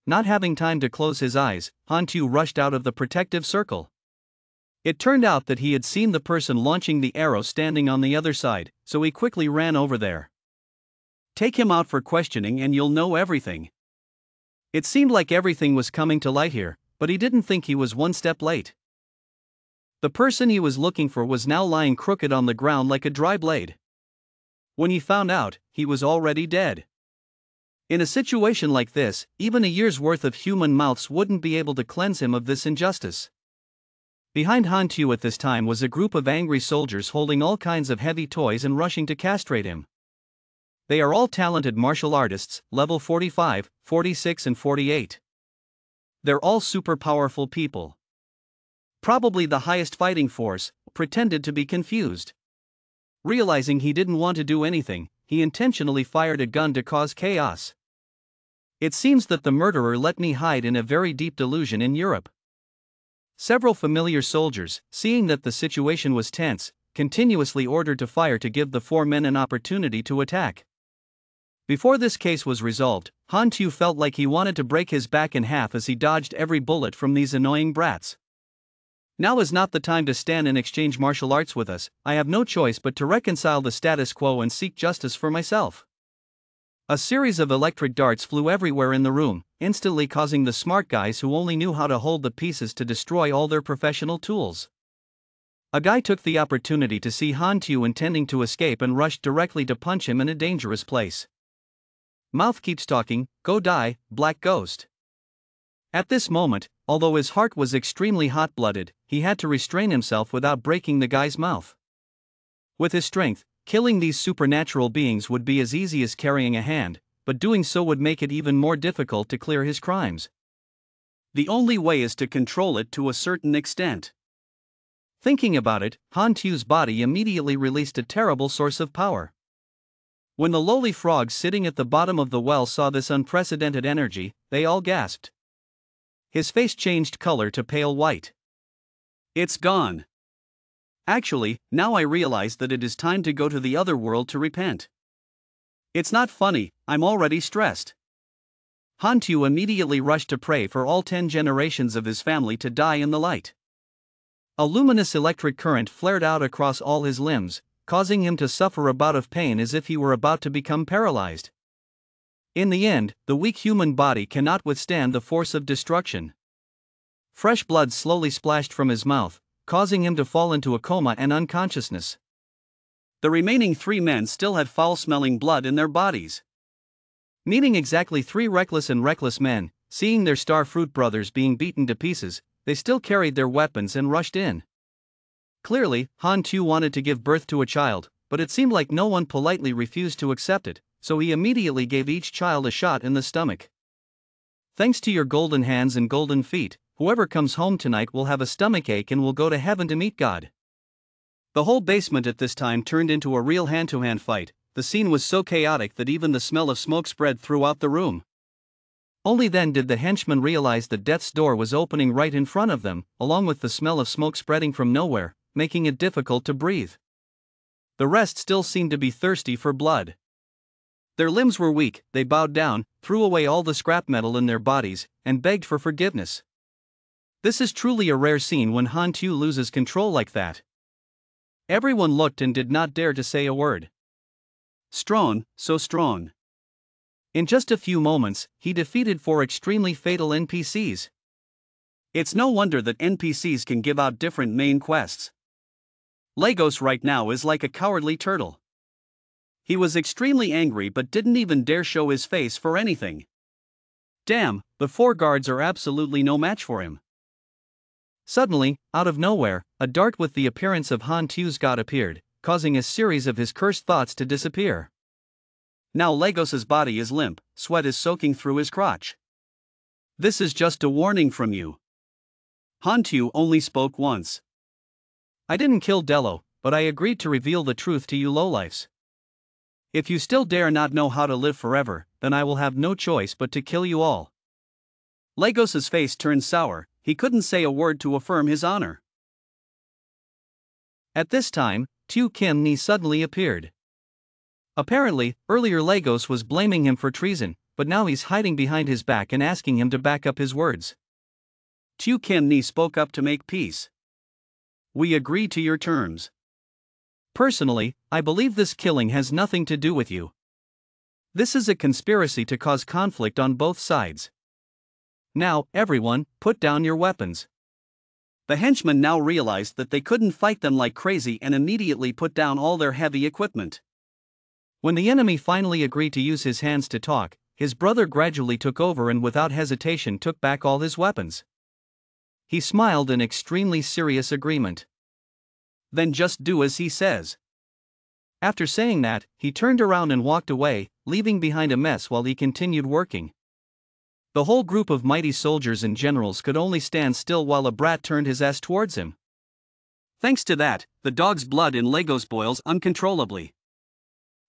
Not having time to close his eyes, Han Tu rushed out of the protective circle. It turned out that he had seen the person launching the arrow standing on the other side, so he quickly ran over there. Take him out for questioning and you'll know everything. It seemed like everything was coming to light here, but he didn't think he was one step late. The person he was looking for was now lying crooked on the ground like a dry blade. When he found out, he was already dead. In a situation like this, even a year's worth of human mouths wouldn't be able to cleanse him of this injustice. Behind Han Tu at this time was a group of angry soldiers holding all kinds of heavy toys and rushing to castrate him. They are all talented martial artists, level 45, 46 and 48. They're all super powerful people. Probably the highest fighting force, pretended to be confused. Realizing he didn't want to do anything, he intentionally fired a gun to cause chaos. It seems that the murderer let me hide in a very deep delusion in Europe. Several familiar soldiers, seeing that the situation was tense, continuously ordered to fire to give the four men an opportunity to attack. Before this case was resolved, Han Tu felt like he wanted to break his back in half as he dodged every bullet from these annoying brats. Now is not the time to stand and exchange martial arts with us, I have no choice but to reconcile the status quo and seek justice for myself. A series of electric darts flew everywhere in the room, instantly causing the smart guys who only knew how to hold the pieces to destroy all their professional tools. A guy took the opportunity to see Han Tu intending to escape and rushed directly to punch him in a dangerous place. Mouth keeps talking, go die, black ghost. At this moment, although his heart was extremely hot-blooded, he had to restrain himself without breaking the guy's mouth. With his strength, killing these supernatural beings would be as easy as carrying a hand, but doing so would make it even more difficult to clear his crimes. The only way is to control it to a certain extent. Thinking about it, Han Tu's body immediately released a terrible source of power. When the lowly frogs sitting at the bottom of the well saw this unprecedented energy, they all gasped. His face changed color to pale white. It's gone. Actually, now I realize that it is time to go to the other world to repent. It's not funny, I'm already stressed. Han Tu immediately rushed to pray for all 10 generations of his family to die in the light. A luminous electric current flared out across all his limbs, causing him to suffer a bout of pain as if he were about to become paralyzed. In the end, the weak human body cannot withstand the force of destruction. Fresh blood slowly splashed from his mouth, causing him to fall into a coma and unconsciousness. The remaining 3 men still had foul-smelling blood in their bodies. Meeting exactly 3 reckless men, seeing their star fruit brothers being beaten to pieces, they still carried their weapons and rushed in. Clearly, Han Tu wanted to give birth to a child, but it seemed like no one politely refused to accept it, so he immediately gave each child a shot in the stomach. Thanks to your golden hands and golden feet, whoever comes home tonight will have a stomachache and will go to heaven to meet God. The whole basement at this time turned into a real hand-to-hand fight. The scene was so chaotic that even the smell of smoke spread throughout the room. Only then did the henchmen realize that death's door was opening right in front of them, along with the smell of smoke spreading from nowhere, making it difficult to breathe. The rest still seemed to be thirsty for blood. Their limbs were weak, they bowed down, threw away all the scrap metal in their bodies, and begged for forgiveness. This is truly a rare scene when Han Tu loses control like that. Everyone looked and did not dare to say a word. Strong, so strong. In just a few moments, he defeated 4 extremely fatal NPCs. It's no wonder that NPCs can give out different main quests. Lagos right now is like a cowardly turtle. He was extremely angry but didn't even dare show his face for anything. Damn, the 4 guards are absolutely no match for him. Suddenly, out of nowhere, a dart with the appearance of Han Tu's god appeared, causing a series of his cursed thoughts to disappear. Now Lagos's body is limp, sweat is soaking through his crotch. This is just a warning from you. Han Tu only spoke once. I didn't kill Dello, but I agreed to reveal the truth to you lowlifes. If you still dare not know how to live forever, then I will have no choice but to kill you all. Lagos's face turned sour, he couldn't say a word to affirm his honor. At this time, Tu Kim Ni suddenly appeared. Apparently, earlier Lagos was blaming him for treason, but now he's hiding behind his back and asking him to back up his words. Tu Kim Ni spoke up to make peace. We agree to your terms. Personally, I believe this killing has nothing to do with you. This is a conspiracy to cause conflict on both sides. Now, everyone, put down your weapons. The henchmen now realized that they couldn't fight them like crazy and immediately put down all their heavy equipment. When the enemy finally agreed to use his hands to talk, his brother gradually took over and without hesitation took back all his weapons. He smiled in extremely serious agreement. Then just do as he says. After saying that, he turned around and walked away, leaving behind a mess while he continued working. The whole group of mighty soldiers and generals could only stand still while a brat turned his ass towards him. Thanks to that, the dog's blood in Lagos boils uncontrollably.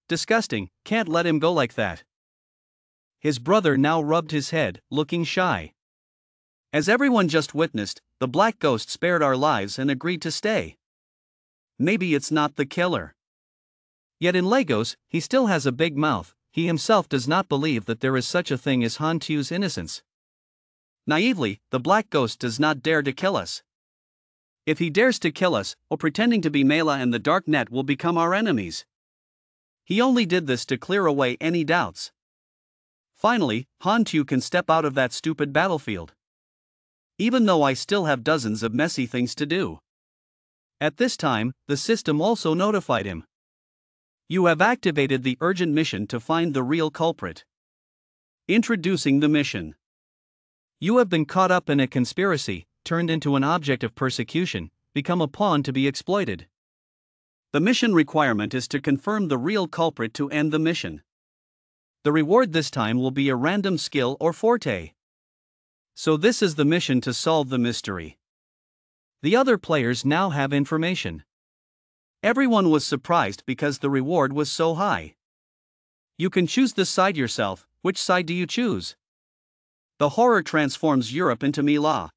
Disgusting, can't let him go like that. His brother now rubbed his head, looking shy. As everyone just witnessed, the black ghost spared our lives and agreed to stay. Maybe it's not the killer. Yet in Lagos, he still has a big mouth. He himself does not believe that there is such a thing as Han Tu's innocence. Naively, the black ghost does not dare to kill us. If he dares to kill us, or pretending to be Mela and the Dark Net will become our enemies. He only did this to clear away any doubts. Finally, Han Tu can step out of that stupid battlefield. Even though I still have dozens of messy things to do. At this time, the system also notified him. You have activated the urgent mission to find the real culprit. Introducing the mission. You have been caught up in a conspiracy, turned into an object of persecution, become a pawn to be exploited. The mission requirement is to confirm the real culprit to end the mission. The reward this time will be a random skill or forte. So this is the mission to solve the mystery. The other players now have information. Everyone was surprised because the reward was so high. You can choose the side yourself. Which side do you choose? The horror transforms Europe into Mila.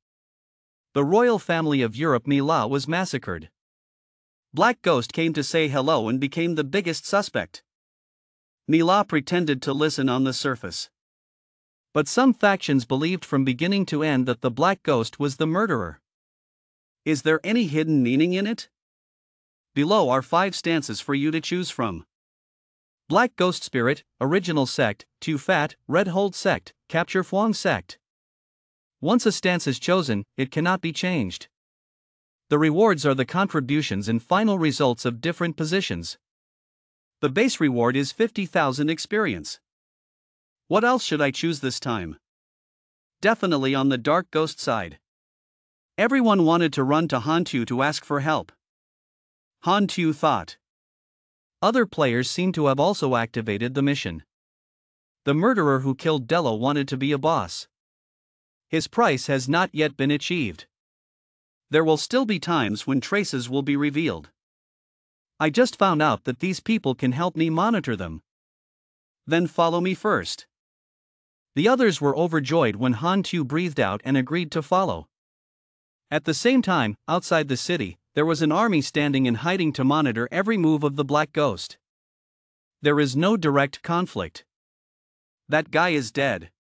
The royal family of Europe Mila was massacred. Black Ghost came to say hello and became the biggest suspect. Mila pretended to listen on the surface. But some factions believed from beginning to end that the Black Ghost was the murderer. Is there any hidden meaning in it? Below are 5 stances for you to choose from. Black Ghost Spirit, Original Sect, Too Fat, Red Hold Sect, Capture Fuang Sect. Once a stance is chosen, it cannot be changed. The rewards are the contributions and final results of different positions. The base reward is 50,000 experience. What else should I choose this time? Definitely on the Dark Ghost side. Everyone wanted to run to Han Tu to ask for help. Han Tu thought. Other players seem to have also activated the mission. The murderer who killed Dello wanted to be a boss. His price has not yet been achieved. There will still be times when traces will be revealed. I just found out that these people can help me monitor them. Then follow me first. The others were overjoyed when Han Tu breathed out and agreed to follow. At the same time, outside the city, there was an army standing and hiding to monitor every move of the Black Ghost. There is no direct conflict. That guy is dead.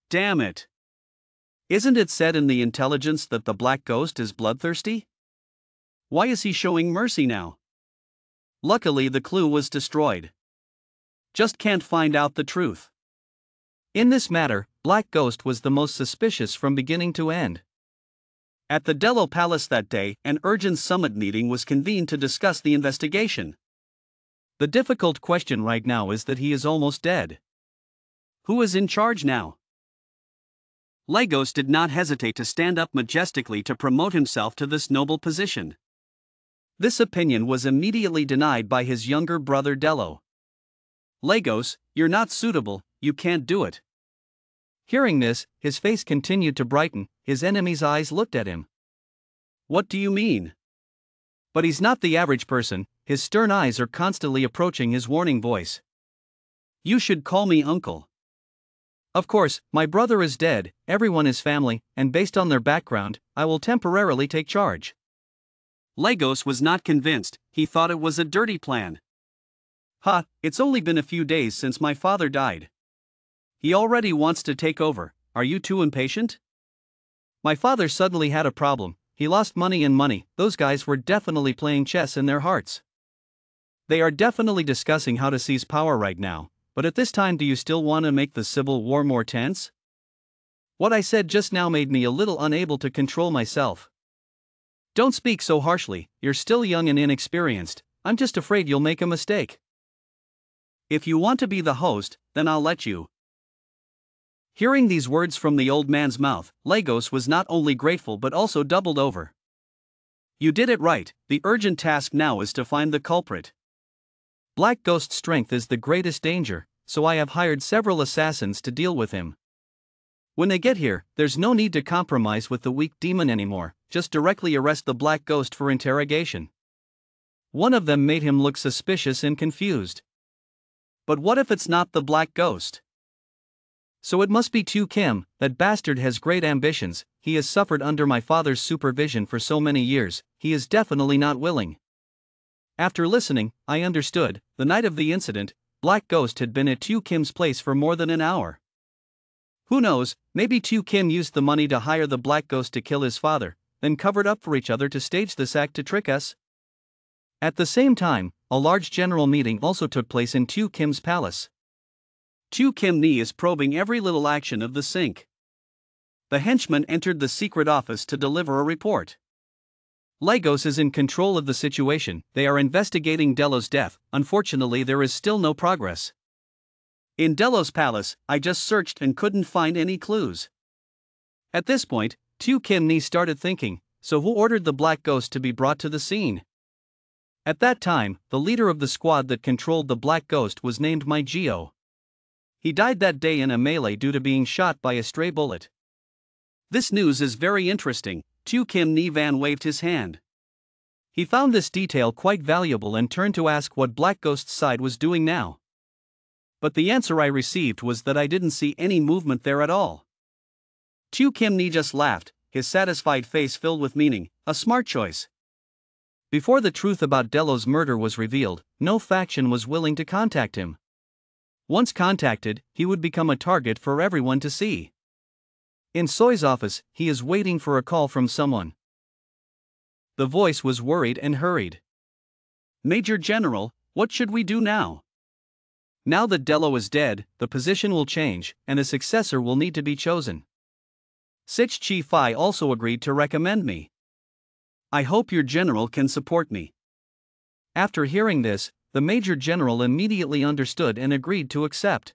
Damn it. Isn't it said in the intelligence that the Black Ghost is bloodthirsty? Why is he showing mercy now? Luckily the clue was destroyed. Just can't find out the truth. In this matter, Black Ghost was the most suspicious from beginning to end. At the Dello Palace that day, an urgent summit meeting was convened to discuss the investigation. The difficult question right now is that he is almost dead. Who is in charge now? Lagos did not hesitate to stand up majestically to promote himself to this noble position. This opinion was immediately denied by his younger brother Dello. Lagos, you're not suitable, you can't do it. Hearing this, his face continued to brighten, his enemy's eyes looked at him. What do you mean? But he's not the average person, his stern eyes are constantly approaching his warning voice. You should call me uncle. Of course, my brother is dead, everyone is family, and based on their background, I will temporarily take charge. Lagos was not convinced, he thought it was a dirty plan. Ha, it's only been a few days since my father died. He already wants to take over, are you too impatient? My father suddenly had a problem, he lost money and money, those guys were definitely playing chess in their hearts. They are definitely discussing how to seize power right now, but at this time do you still want to make the civil war more tense? What I said just now made me a little unable to control myself. Don't speak so harshly, you're still young and inexperienced, I'm just afraid you'll make a mistake. If you want to be the host, then I'll let you. Hearing these words from the old man's mouth, Lagos was not only grateful but also doubled over. You did it right, the urgent task now is to find the culprit. Black Ghost's strength is the greatest danger, so I have hired several assassins to deal with him. When they get here, there's no need to compromise with the weak demon anymore, just directly arrest the Black Ghost for interrogation. One of them made him look suspicious and confused. But what if it's not the Black Ghost? So it must be Tu Kim, that bastard has great ambitions, he has suffered under my father's supervision for so many years, he is definitely not willing. After listening, I understood, the night of the incident, Black Ghost had been at Tu Kim's place for more than an hour. Who knows, maybe Tu Kim used the money to hire the Black Ghost to kill his father, then covered up for each other to stage this act to trick us. At the same time, a large general meeting also took place in Tu Kim's palace. Tu Kim Ni is probing every little action of the sink. The henchman entered the secret office to deliver a report. Lagos is in control of the situation. They are investigating Delo's death. Unfortunately, there is still no progress. In Delo's palace, I just searched and couldn't find any clues. At this point, Tu Kim Ni started thinking, so who ordered the Black Ghost to be brought to the scene? At that time, the leader of the squad that controlled the Black Ghost was named Xiao. He died that day in a melee due to being shot by a stray bullet. This news is very interesting. Tu Kim Ni Van waved his hand. He found this detail quite valuable and turned to ask what Black Ghost's side was doing now. But the answer I received was that I didn't see any movement there at all. Tu Kim Ni just laughed, his satisfied face filled with meaning. A smart choice. Before the truth about Delo's murder was revealed, no faction was willing to contact him. Once contacted, he would become a target for everyone to see. In Soy's office, he is waiting for a call from someone. The voice was worried and hurried. Major General, what should we do now? Now that Delo is dead, the position will change, and a successor will need to be chosen. Sich Chi Fi also agreed to recommend me. I hope your general can support me. After hearing this, the Major General immediately understood and agreed to accept.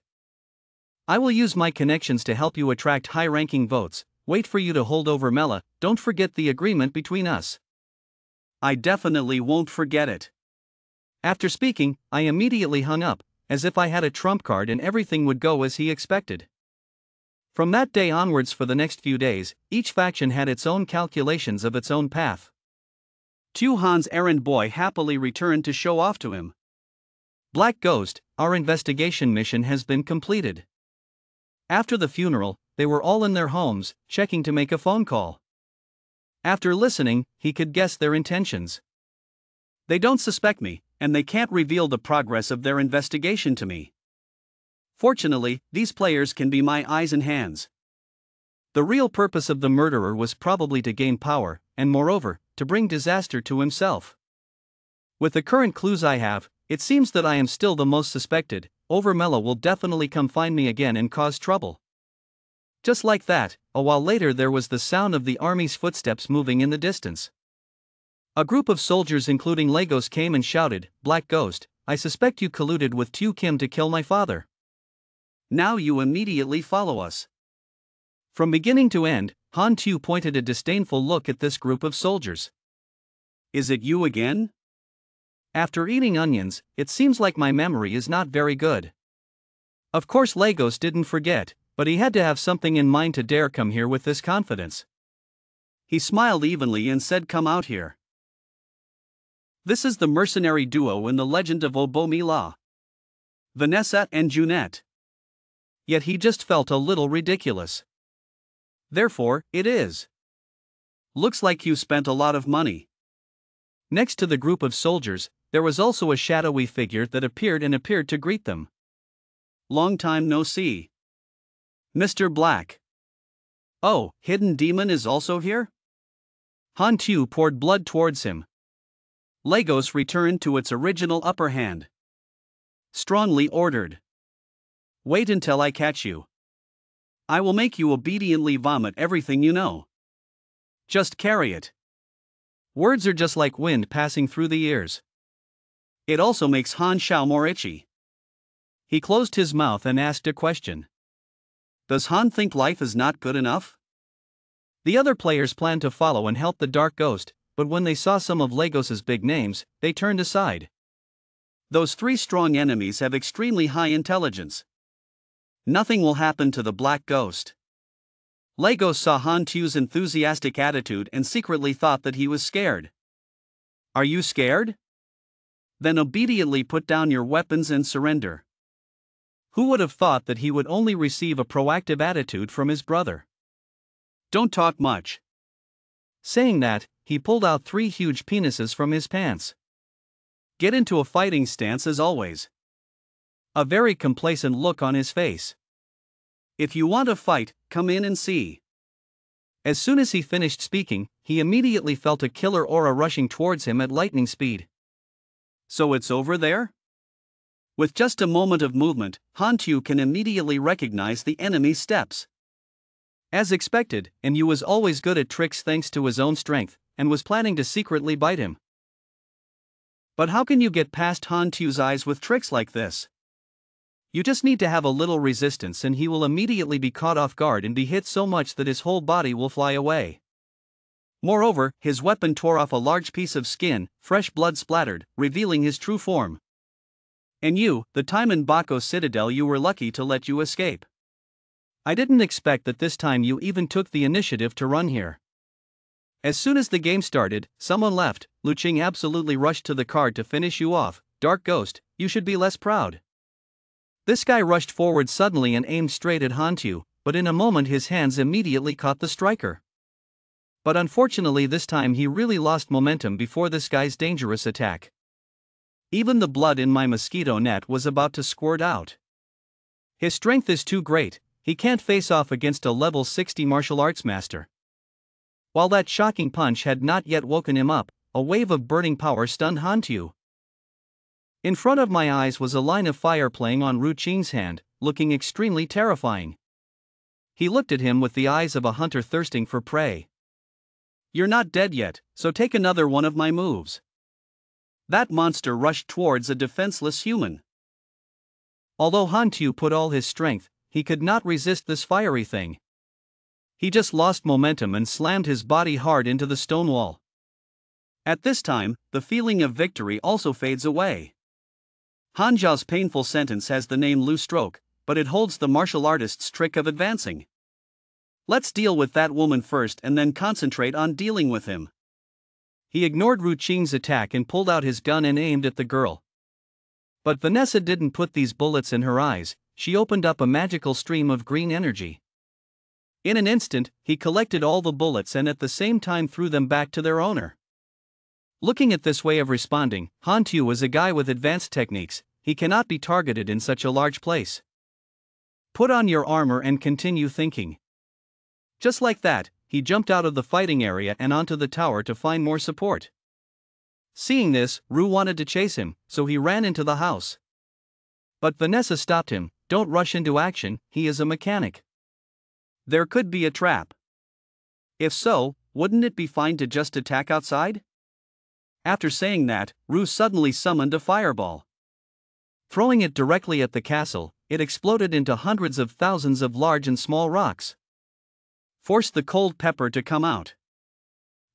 I will use my connections to help you attract high-ranking votes. Wait for you to hold over Mela. Don't forget the agreement between us. I definitely won't forget it. After speaking, I immediately hung up, as if I had a trump card and everything would go as he expected. From that day onwards for the next few days, each faction had its own calculations of its own path. Tu Han's errand boy happily returned to show off to him. Black Ghost, our investigation mission has been completed. After the funeral, they were all in their homes, checking to make a phone call. After listening, he could guess their intentions. They don't suspect me, and they can't reveal the progress of their investigation to me. Fortunately, these players can be my eyes and hands. The real purpose of the murderer was probably to gain power, and moreover, to bring disaster to himself. With the current clues I have, it seems that I am still the most suspected. Overmela will definitely come find me again and cause trouble. Just like that, a while later there was the sound of the army's footsteps moving in the distance. A group of soldiers including Lagos came and shouted, "Black Ghost, I suspect you colluded with Tu Kim to kill my father. Now you immediately follow us." From beginning to end, Han Tu pointed a disdainful look at this group of soldiers. Is it you again? After eating onions, it seems like my memory is not very good. Of course Lagos didn't forget, but he had to have something in mind to dare come here with this confidence. He smiled evenly and said, "Come out here." This is the mercenary duo in the legend of Obomi La. Vanessa and Junette. Yet he just felt a little ridiculous. Therefore, it is. Looks like you spent a lot of money. Next to the group of soldiers, there was also a shadowy figure that appeared to greet them. Long time no see. Mr. Black. Oh, Hidden Demon is also here? Han Tu poured blood towards him. Lagos returned to its original upper hand. Strongly ordered. Wait until I catch you. I will make you obediently vomit everything you know. Just carry it. Words are just like wind passing through the ears. It also makes Han Xiao more itchy. He closed his mouth and asked a question. Does Han think life is not good enough? The other players planned to follow and help the Dark Ghost, but when they saw some of Lagos's big names, they turned aside. Those three strong enemies have extremely high intelligence. Nothing will happen to the Black Ghost. Lagos saw Han Tu's enthusiastic attitude and secretly thought that he was scared. Are you scared? Then obediently put down your weapons and surrender. Who would have thought that he would only receive a proactive attitude from his brother? Don't talk much. Saying that, he pulled out 3 huge penises from his pants. Get into a fighting stance as always. A very complacent look on his face. If you want to fight, come in and see. As soon as he finished speaking, he immediately felt a killer aura rushing towards him at lightning speed. So it's over there? With just a moment of movement, Han Tu can immediately recognize the enemy's steps. As expected, and Yu was always good at tricks thanks to his own strength, and was planning to secretly bite him. But how can you get past Han Tu's eyes with tricks like this? You just need to have a little resistance and he will immediately be caught off guard and be hit so much that his whole body will fly away. Moreover, his weapon tore off a large piece of skin, fresh blood splattered, revealing his true form. And you, the time in Bako Citadel you were lucky to let you escape. I didn't expect that this time you even took the initiative to run here. As soon as the game started, someone left. Lu Qing absolutely rushed to the card to finish you off. Dark Ghost, you should be less proud. This guy rushed forward suddenly and aimed straight at Han Tu, but in a moment his hands immediately caught the striker. But unfortunately this time he really lost momentum before this guy's dangerous attack. Even the blood in my mosquito net was about to squirt out. His strength is too great, he can't face off against a level 60 martial arts master. While that shocking punch had not yet woken him up, a wave of burning power stunned Han Tu. In front of my eyes was a line of fire playing on Lu Qing's hand, looking extremely terrifying. He looked at him with the eyes of a hunter thirsting for prey. You're not dead yet, so take another one of my moves. That monster rushed towards a defenseless human. Although Han Tu put all his strength, he could not resist this fiery thing. He just lost momentum and slammed his body hard into the stone wall. At this time, the feeling of victory also fades away. Han Zhao's painful sentence has the name Lu Stroke, but it holds the martial artist's trick of advancing. Let's deal with that woman first and then concentrate on dealing with him. He ignored Lu Qing's attack and pulled out his gun and aimed at the girl. But Vanessa didn't put these bullets in her eyes, she opened up a magical stream of green energy. In an instant, he collected all the bullets and at the same time threw them back to their owner. Looking at this way of responding, Han Tu is a guy with advanced techniques, he cannot be targeted in such a large place. Put on your armor and continue thinking. Just like that, he jumped out of the fighting area and onto the tower to find more support. Seeing this, Ru wanted to chase him, so he ran into the house. But Vanessa stopped him. Don't rush into action, he is a mechanic. There could be a trap. If so, wouldn't it be fine to just attack outside? After saying that, Ru suddenly summoned a fireball. Throwing it directly at the castle, it exploded into hundreds of thousands of large and small rocks. Force the cold pepper to come out.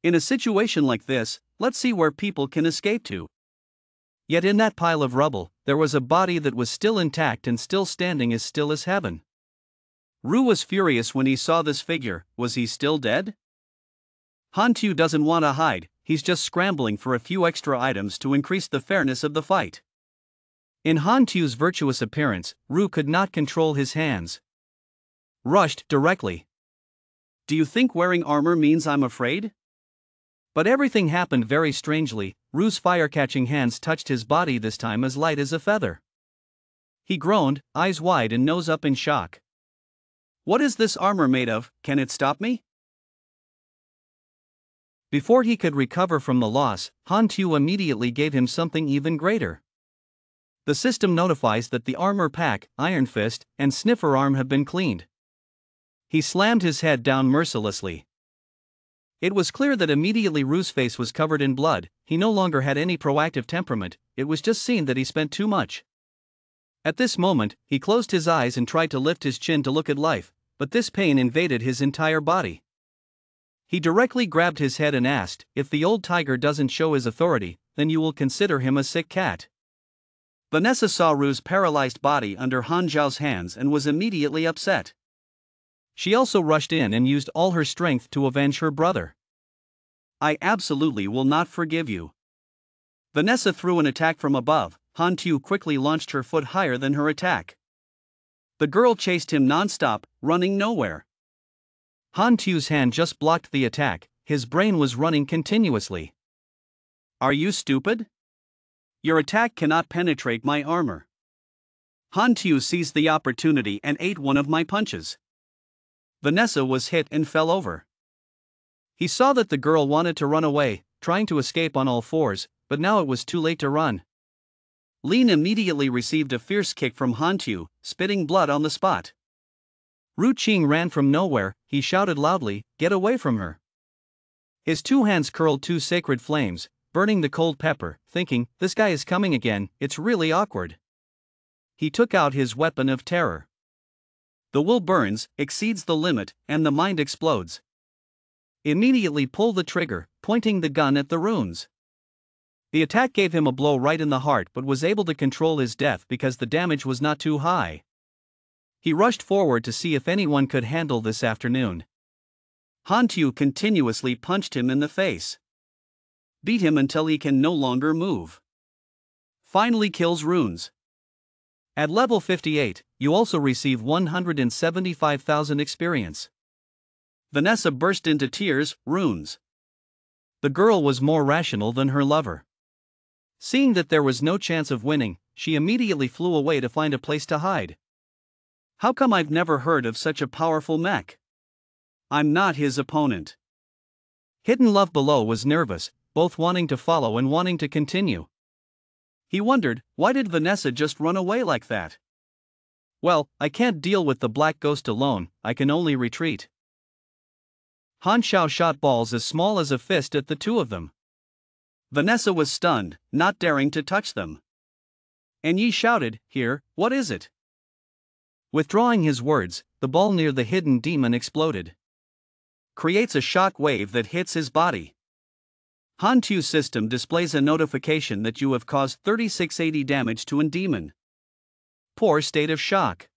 In a situation like this, let's see where people can escape to. Yet in that pile of rubble, there was a body that was still intact and still standing as still as heaven. Ru was furious when he saw this figure. Was he still dead? Han Tu doesn't want to hide, he's just scrambling for a few extra items to increase the fairness of the fight. In Han Tu's virtuous appearance, Ru could not control his hands. Rushed directly. Do you think wearing armor means I'm afraid? But everything happened very strangely. Ru's fire-catching hands touched his body this time as light as a feather. He groaned, eyes wide and nose up in shock. What is this armor made of? Can it stop me? Before he could recover from the loss, Han Tu immediately gave him something even greater. The system notifies that the armor pack, Iron Fist, and Sniffer Arm have been cleaned. He slammed his head down mercilessly. It was clear that immediately Ru's face was covered in blood. He no longer had any proactive temperament, it was just seen that he spent too much. At this moment, he closed his eyes and tried to lift his chin to look at life, but this pain invaded his entire body. He directly grabbed his head and asked, if the old tiger doesn't show his authority, then you will consider him a sick cat. Vanessa saw Ru's paralyzed body under Han Zhao's hands and was immediately upset. She also rushed in and used all her strength to avenge her brother. I absolutely will not forgive you. Vanessa threw an attack from above. Han Tu quickly launched her foot higher than her attack. The girl chased him non-stop, running nowhere. Han Tu's hand just blocked the attack, his brain was running continuously. Are you stupid? Your attack cannot penetrate my armor. Han Tu seized the opportunity and ate one of my punches. Vanessa was hit and fell over. He saw that the girl wanted to run away, trying to escape on all fours, but now it was too late to run. Lin immediately received a fierce kick from Han Tu, spitting blood on the spot. Ru Qing ran from nowhere, he shouted loudly, "Get away from her!" His two hands curled two sacred flames, burning the cold pepper, thinking, this guy is coming again, it's really awkward. He took out his weapon of terror. The will burns, exceeds the limit, and the mind explodes. Immediately pull the trigger, pointing the gun at the runes. The attack gave him a blow right in the heart but was able to control his death because the damage was not too high. He rushed forward to see if anyone could handle this afternoon. Han Tu continuously punched him in the face. Beat him until he can no longer move. Finally kills runes. At level 58, you also receive 175,000 experience. Vanessa burst into tears, runes. The girl was more rational than her lover. Seeing that there was no chance of winning, she immediately flew away to find a place to hide. How come I've never heard of such a powerful mech? I'm not his opponent. Hidden Love below was nervous, both wanting to follow and wanting to continue. He wondered, why did Vanessa just run away like that? Well, I can't deal with the black ghost alone, I can only retreat. Han Xiao shot balls as small as a fist at the two of them. Vanessa was stunned, not daring to touch them. And Yi shouted, "Here, what is it?" Withdrawing his words, the ball near the hidden demon exploded. Creates a shock wave that hits his body. Han Tu's system displays a notification that you have caused 3680 damage to a demon. Poor state of shock.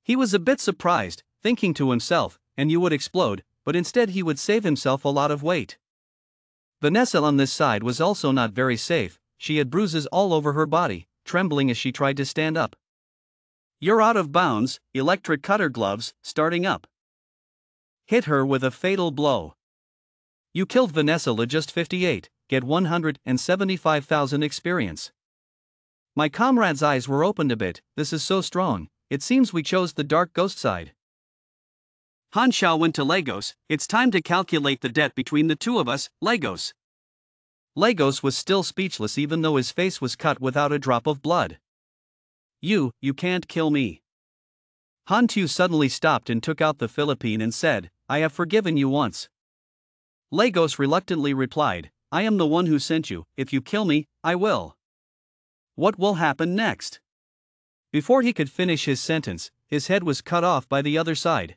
He was a bit surprised, thinking to himself, and you would explode, but instead he would save himself a lot of weight. Vanessa on this side was also not very safe, she had bruises all over her body, trembling as she tried to stand up. You're out of bounds, electric cutter gloves, starting up. Hit her with a fatal blow. You killed Vanessa just 58, get 175,000 experience. My comrade's eyes were opened a bit, this is so strong, it seems we chose the dark ghost side. Han Xiao went to Lagos, it's time to calculate the debt between the two of us, Lagos. Lagos was still speechless even though his face was cut without a drop of blood. You can't kill me. Han Tu suddenly stopped and took out the Philippine and said, I have forgiven you once. Lagos reluctantly replied, I am the one who sent you, if you kill me, I will. What will happen next? Before he could finish his sentence, his head was cut off by the other side.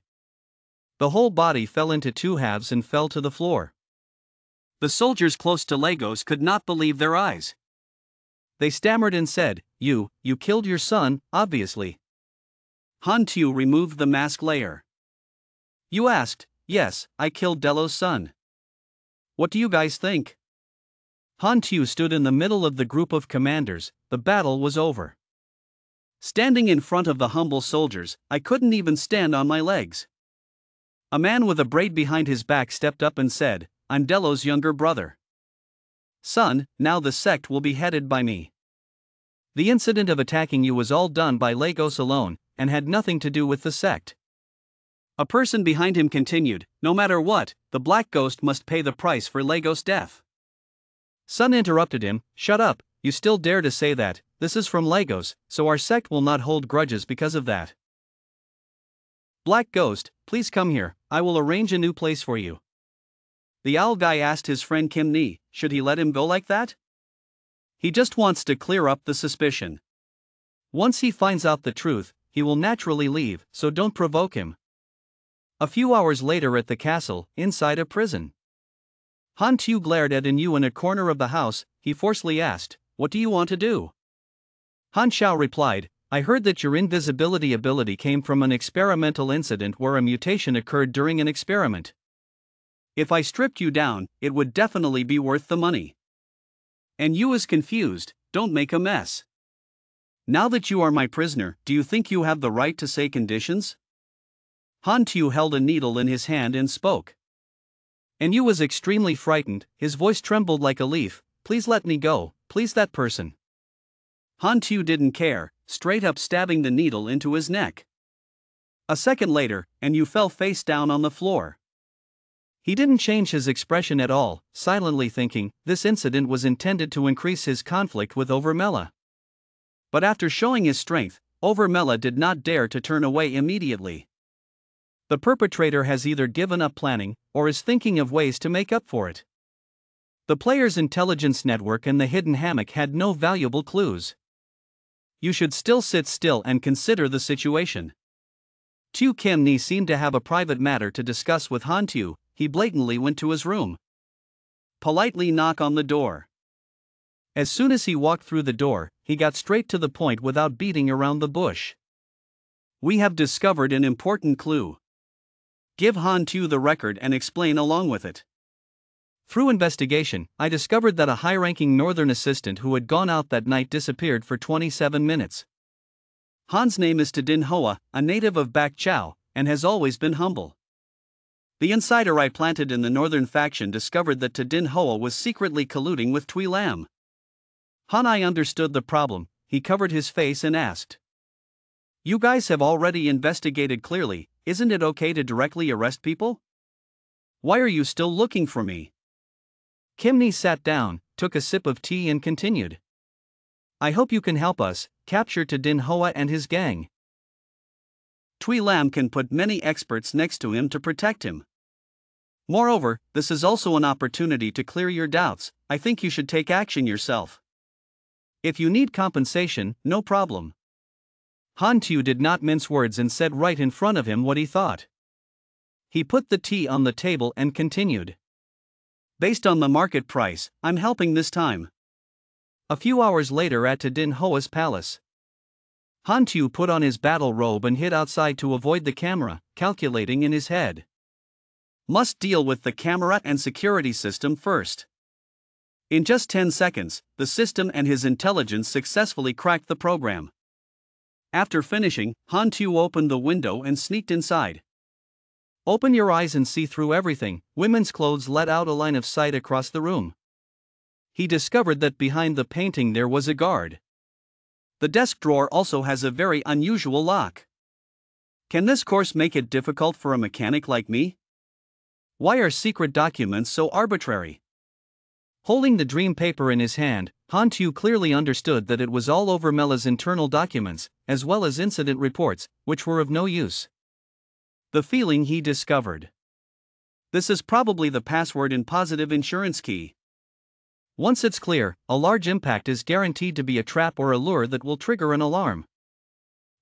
The whole body fell into two halves and fell to the floor. The soldiers close to Lagos could not believe their eyes. They stammered and said, You killed your son, obviously. Han Tu removed the mask layer. You asked, yes, I killed Delo's son. What do you guys think? Han Tu stood in the middle of the group of commanders, the battle was over. Standing in front of the humble soldiers, I couldn't even stand on my legs. A man with a braid behind his back stepped up and said, I'm Delo's younger brother. Son, now the sect will be headed by me. The incident of attacking you was all done by Lagos alone, and had nothing to do with the sect. A person behind him continued, no matter what, the Black Ghost must pay the price for Lagos' death. Sun interrupted him, shut up, you still dare to say that, this is from Lagos, so our sect will not hold grudges because of that. Black Ghost, please come here, I will arrange a new place for you. The owl guy asked his friend Kim Ni, should he let him go like that? He just wants to clear up the suspicion. Once he finds out the truth, he will naturally leave, so don't provoke him. A few hours later at the castle, inside a prison. Han Tu glared at Yu in a corner of the house, he forcefully asked, what do you want to do? Han Xiao replied, I heard that your invisibility ability came from an experimental incident where a mutation occurred during an experiment. If I stripped you down, it would definitely be worth the money. And Yu is confused, don't make a mess. Now that you are my prisoner, do you think you have the right to say conditions? Han Tu held a needle in his hand and spoke. And Yu was extremely frightened, his voice trembled like a leaf, please let me go, please that person. Han Tu didn't care, straight up stabbing the needle into his neck. A second later, and Yu fell face down on the floor. He didn't change his expression at all, silently thinking, this incident was intended to increase his conflict with Overmela. But after showing his strength, Overmela did not dare to turn away immediately. The perpetrator has either given up planning, or is thinking of ways to make up for it. The player's intelligence network and the hidden hammock had no valuable clues. You should still sit still and consider the situation. Tu Kim Ni seemed to have a private matter to discuss with Han Tu. He blatantly went to his room. Politely knock on the door. As soon as he walked through the door, he got straight to the point without beating around the bush. We have discovered an important clue. Give Han Tu the record and explain along with it. Through investigation, I discovered that a high-ranking northern assistant who had gone out that night disappeared for 27 minutes. Han's name is Tadin Hoa, a native of Bak Chao, and has always been humble. The insider I planted in the northern faction discovered that Tadin Hoa was secretly colluding with Tui Lam. Han I understood the problem. He covered his face and asked. You guys have already investigated clearly, isn't it okay to directly arrest people? Why are you still looking for me? Kimni sat down, took a sip of tea and continued. I hope you can help us capture Tadin Hoa and his gang. Tui Lam can put many experts next to him to protect him. Moreover, this is also an opportunity to clear your doubts. I think you should take action yourself. If you need compensation, no problem. Han Tu did not mince words and said right in front of him what he thought. He put the tea on the table and continued. Based on the market price, I'm helping this time. A few hours later at Tadin Hoa's palace. Han Tu put on his battle robe and hid outside to avoid the camera, calculating in his head. Must deal with the camera and security system first. In just 10 seconds, the system and his intelligence successfully cracked the program. After finishing, Han Tu opened the window and sneaked inside. Open your eyes and see through everything. Women's clothes let out a line of sight across the room. He discovered that behind the painting there was a guard. The desk drawer also has a very unusual lock. Can this course make it difficult for a mechanic like me? Why are secret documents so arbitrary? Holding the dream paper in his hand, Han Tu clearly understood that it was all Overmela's internal documents, as well as incident reports, which were of no use. The feeling he discovered. This is probably the password in positive insurance key. Once it's clear, a large impact is guaranteed to be a trap or a lure that will trigger an alarm.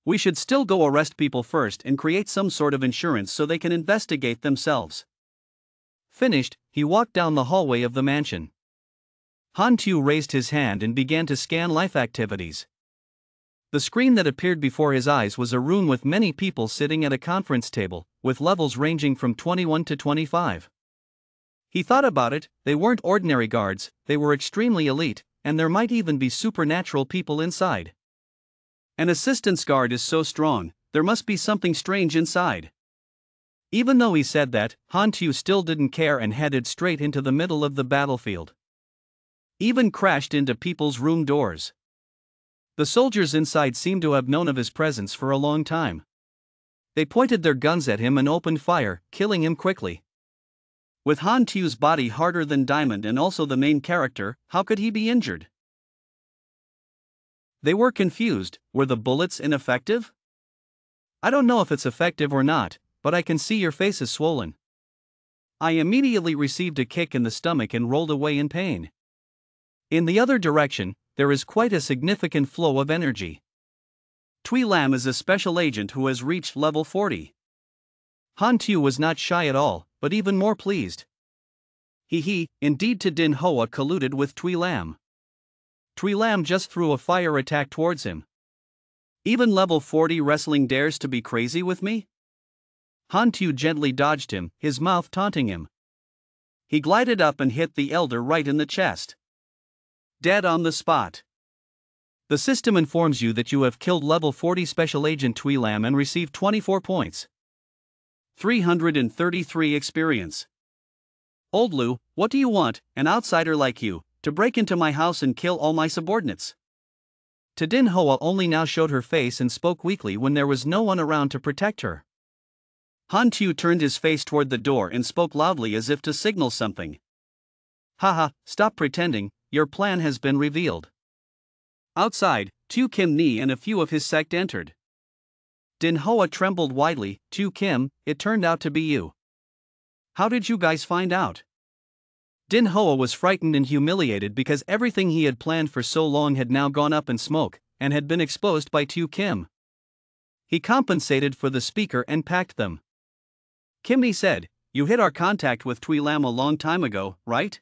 We should still go arrest people first and create some sort of insurance so they can investigate themselves. Finished, he walked down the hallway of the mansion. Han Tu raised his hand and began to scan life activities. The screen that appeared before his eyes was a room with many people sitting at a conference table, with levels ranging from 21 to 25. He thought about it, they weren't ordinary guards, they were extremely elite, and there might even be supernatural people inside. An assistant's guard is so strong, there must be something strange inside. Even though he said that, Han Tu still didn't care and headed straight into the middle of the battlefield. Even crashed into people's room doors. The soldiers inside seemed to have known of his presence for a long time. They pointed their guns at him and opened fire, killing him quickly. With Han Tu's body harder than diamond and also the main character, how could he be injured? They were confused. Were the bullets ineffective? I don't know if it's effective or not, but I can see your face is swollen. I immediately received a kick in the stomach and rolled away in pain. In the other direction, there is quite a significant flow of energy. Tui Lam is a special agent who has reached level 40. Han Tu was not shy at all, but even more pleased. Indeed Tadin Hoa colluded with Tui Lam. Tui Lam just threw a fire attack towards him. Even level 40 wrestling dares to be crazy with me? Han Tu gently dodged him, his mouth taunting him. He glided up and hit the elder right in the chest. Dead on the spot. The system informs you that you have killed level 40 Special Agent Tui Lam and received 24 points. 333 experience. Old Lu, what do you want, an outsider like you, to break into my house and kill all my subordinates? Tadin Hoa only now showed her face and spoke weakly when there was no one around to protect her. Han Tu turned his face toward the door and spoke loudly as if to signal something. Haha, stop pretending, your plan has been revealed. Outside, Tu Kim Ni and a few of his sect entered. Din Hoa trembled widely. Tu Kim, it turned out to be you. How did you guys find out? Din Hoa was frightened and humiliated because everything he had planned for so long had now gone up in smoke, and had been exposed by Tu Kim. He compensated for the speaker and packed them. Kim Ni said, "You hit our contact with Tui Lam a long time ago, right?"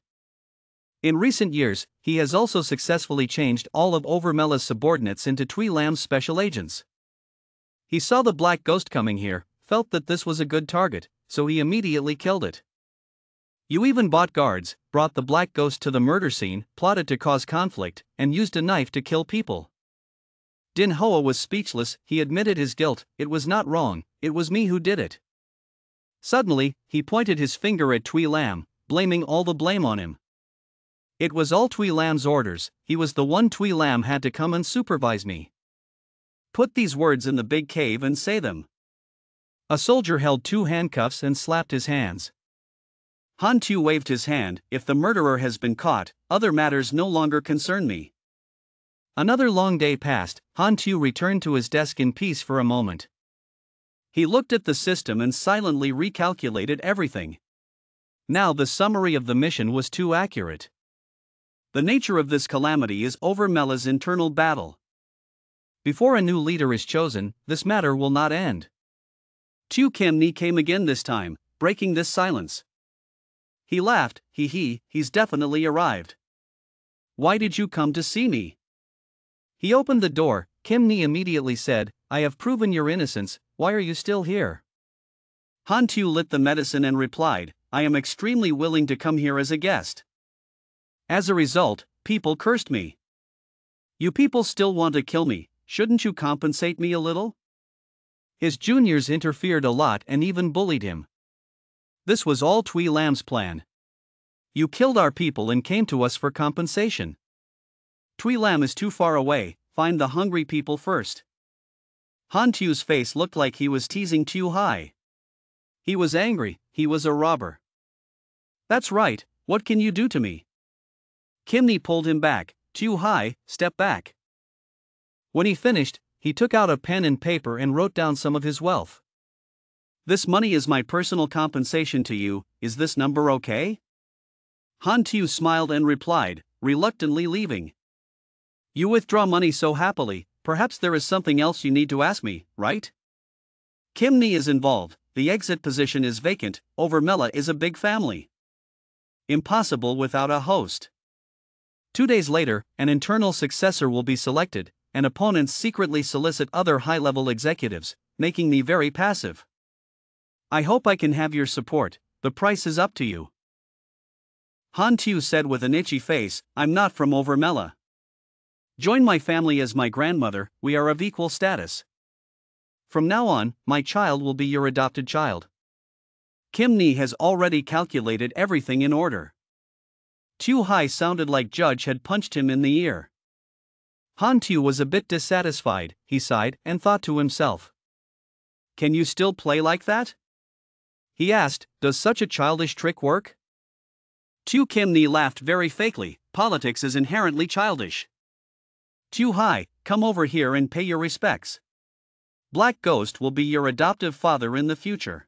In recent years, he has also successfully changed all of Overmela's subordinates into Tui Lam's special agents. He saw the black ghost coming here, felt that this was a good target, so he immediately killed it. You even bought guards, brought the black ghost to the murder scene, plotted to cause conflict, and used a knife to kill people. Din Hoa was speechless. He admitted his guilt. It was not wrong, it was me who did it. Suddenly, he pointed his finger at Tui Lam, blaming all the blame on him. It was all Tui Lam's orders. He was the one. Tui Lam had to come and supervise me. Put these words in the big cave and say them. A soldier held 2 handcuffs and slapped his hands. Han Tu waved his hand. If the murderer has been caught, other matters no longer concern me. Another long day passed. Han Tu returned to his desk in peace for a moment. He looked at the system and silently recalculated everything. Now the summary of the mission was too accurate. The nature of this calamity is Overmela's internal battle. Before a new leader is chosen, this matter will not end. Tu Kim Ni came again this time, breaking this silence. He laughed. He's definitely arrived. Why did you come to see me? He opened the door. Kim Ni immediately said, I have proven your innocence, why are you still here? Han Tu lit the medicine and replied, I am extremely willing to come here as a guest. As a result, people cursed me. You people still want to kill me, shouldn't you compensate me a little? His juniors interfered a lot and even bullied him. This was all Tui Lam's plan. You killed our people and came to us for compensation. Tui Lam is too far away, find the hungry people first. Han Tu's face looked like he was teasing Tu Hai. He was angry, he was a robber. That's right, what can you do to me? Kim Ni pulled him back. Tu Hai, step back. When he finished, he took out a pen and paper and wrote down some of his wealth. This money is my personal compensation to you, is this number okay? Han Tu smiled and replied, reluctantly leaving. You withdraw money so happily, perhaps there is something else you need to ask me, right? Kim Ni is involved, the exit position is vacant, Overmela is a big family. Impossible without a host. 2 days later, an internal successor will be selected, and opponents secretly solicit other high-level executives, making me very passive. I hope I can have your support, the price is up to you. Han Tu said with an itchy face, I'm not from Overmela. Join my family as my grandmother, we are of equal status. From now on, my child will be your adopted child. Kim Ni has already calculated everything in order. Tu Hai sounded like Judge had punched him in the ear. Han Tu was a bit dissatisfied, he sighed and thought to himself. Can you still play like that? He asked, does such a childish trick work? Tu Kim Ni laughed very fakely, politics is inherently childish. Tu Hai, come over here and pay your respects. Black Ghost will be your adoptive father in the future.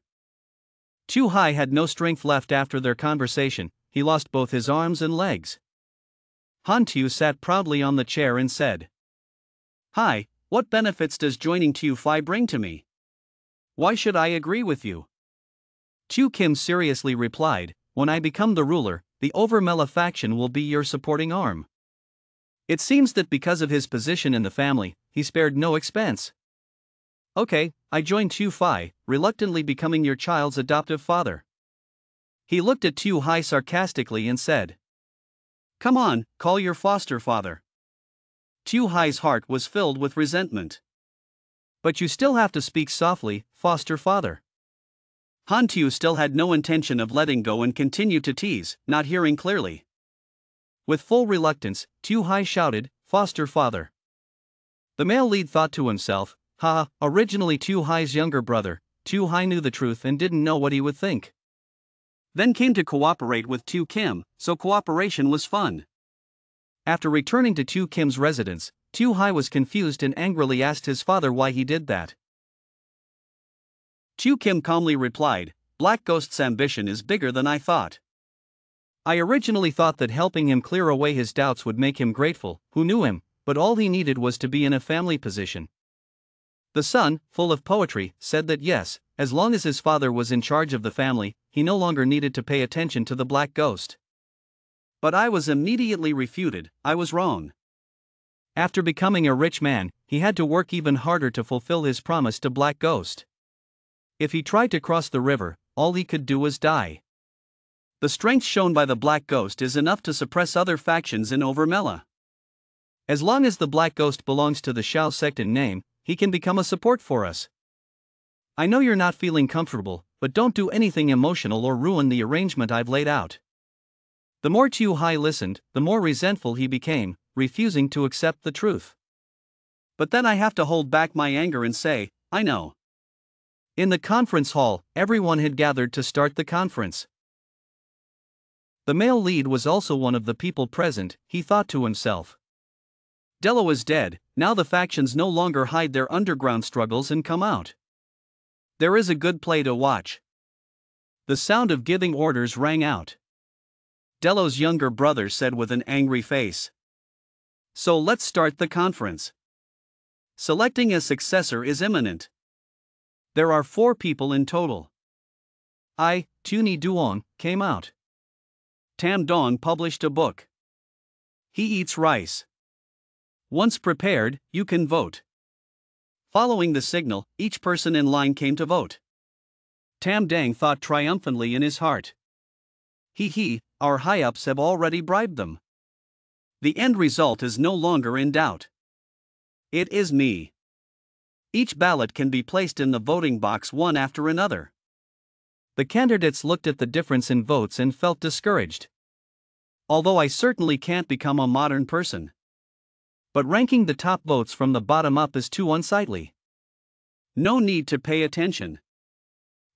Tu Hai had no strength left after their conversation, he lost both his arms and legs. Han Tu sat proudly on the chair and said, Hi, what benefits does joining Tu Fi bring to me? Why should I agree with you? Tu Kim seriously replied, when I become the ruler, the Overmela faction will be your supporting arm. It seems that because of his position in the family, he spared no expense. Okay, I join Tu Fi, reluctantly becoming your child's adoptive father. He looked at Tu Hai sarcastically and said, Come on, call your foster father. Tu Hai's heart was filled with resentment. But you still have to speak softly, foster father. Han Tu still had no intention of letting go and continued to tease, not hearing clearly. With full reluctance, Tu Hai shouted, Foster father. The male lead thought to himself, originally Tu Hai's younger brother, Tu Hai knew the truth and didn't know what he would think. Then came to cooperate with Tu Kim, so cooperation was fun. After returning to Tu Kim's residence, Tu Hai was confused and angrily asked his father why he did that. Tu Kim calmly replied, "Black Ghost's ambition is bigger than I thought. I originally thought that helping him clear away his doubts would make him grateful, who knew him, but all he needed was to be in a family position." The son, full of poetry, said that yes, as long as his father was in charge of the family, he no longer needed to pay attention to the Black Ghost. But I was immediately refuted. I was wrong. After becoming a rich man, he had to work even harder to fulfill his promise to Black Ghost. If he tried to cross the river, all he could do was die. The strength shown by the Black Ghost is enough to suppress other factions in Overmela. As long as the Black Ghost belongs to the Xiao sect in name, he can become a support for us. I know you're not feeling comfortable, but don't do anything emotional or ruin the arrangement I've laid out. The more Tu Hai listened, the more resentful he became, refusing to accept the truth. But then I have to hold back my anger and say, I know. In the conference hall, everyone had gathered to start the conference. The male lead was also one of the people present, he thought to himself. Dello is dead, now the factions no longer hide their underground struggles and come out. There is a good play to watch. The sound of giving orders rang out. Dello's younger brother said with an angry face. So let's start the conference. Selecting a successor is imminent. There are 4 people in total. Tuni Duong, came out. Tam Dong published a book. He eats rice. Once prepared, you can vote. Following the signal, each person in line came to vote. Tam Dang thought triumphantly in his heart. Our high-ups have already bribed them. The end result is no longer in doubt. It is me. Each ballot can be placed in the voting box one after another. The candidates looked at the difference in votes and felt discouraged. Although I certainly can't become a modern person. But ranking the top votes from the bottom up is too unsightly. No need to pay attention.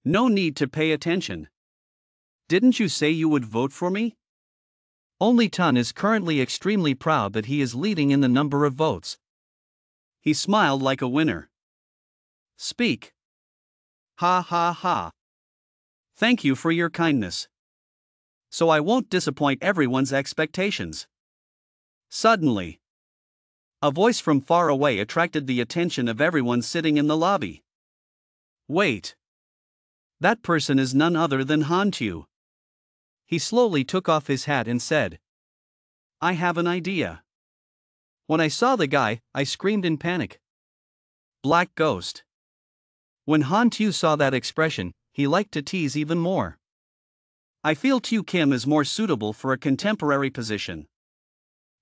No need to pay attention. Didn't you say you would vote for me? Only Tun is currently extremely proud that he is leading in the number of votes. He smiled like a winner. Speak. Ha ha ha. Thank you for your kindness. So I won't disappoint everyone's expectations. Suddenly, a voice from far away attracted the attention of everyone sitting in the lobby. Wait. That person is none other than Han Tu. He slowly took off his hat and said, I have an idea. When I saw the guy, I screamed in panic. Black Ghost. When Han Tu saw that expression, he liked to tease even more. I feel Tu Kim is more suitable for a contemporary position.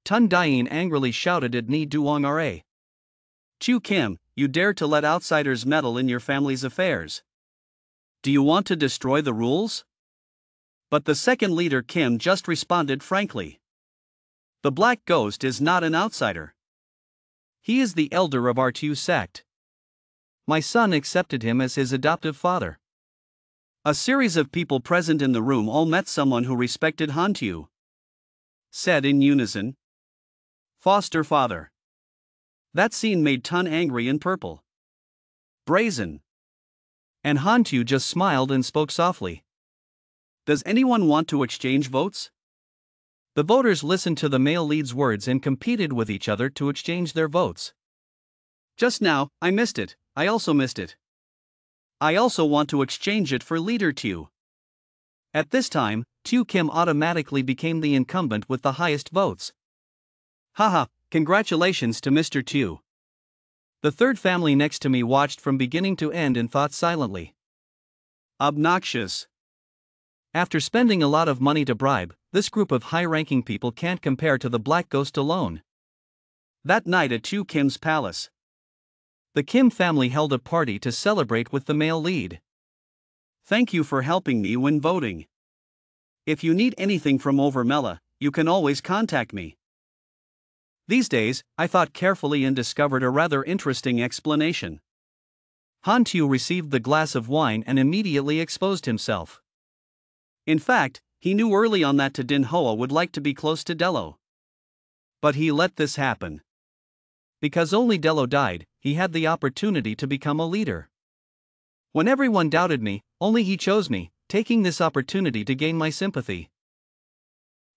Tun Dayin angrily shouted at Ni Duong Ra. Tu Kim, you dare to let outsiders meddle in your family's affairs. Do you want to destroy the rules? But the second leader Kim just responded frankly. The Black Ghost is not an outsider. He is the elder of our Tu sect. My son accepted him as his adoptive father. A series of people present in the room all met someone who respected Han Tu. Said in unison. Foster father. That scene made Tun angry and purple. Brazen. And Han Tu just smiled and spoke softly. Does anyone want to exchange votes? The voters listened to the male lead's words and competed with each other to exchange their votes. Just now, I missed it. I also missed it. I also want to exchange it for Leader Tu. At this time, Tu Kim automatically became the incumbent with the highest votes. Haha, congratulations to Mr. Tu. The third family next to me watched from beginning to end and thought silently. Obnoxious. After spending a lot of money to bribe, this group of high-ranking people can't compare to the Black Ghost alone. That night at Tu Kim's palace, the Kim family held a party to celebrate with the male lead. Thank you for helping me when voting. If you need anything from Overmela, you can always contact me. These days, I thought carefully and discovered a rather interesting explanation. Han Tu received the glass of wine and immediately exposed himself. In fact, he knew early on that Tadin Hoa would like to be close to Dello. But he let this happen. Because only Dello died, he had the opportunity to become a leader. When everyone doubted me, only he chose me, taking this opportunity to gain my sympathy.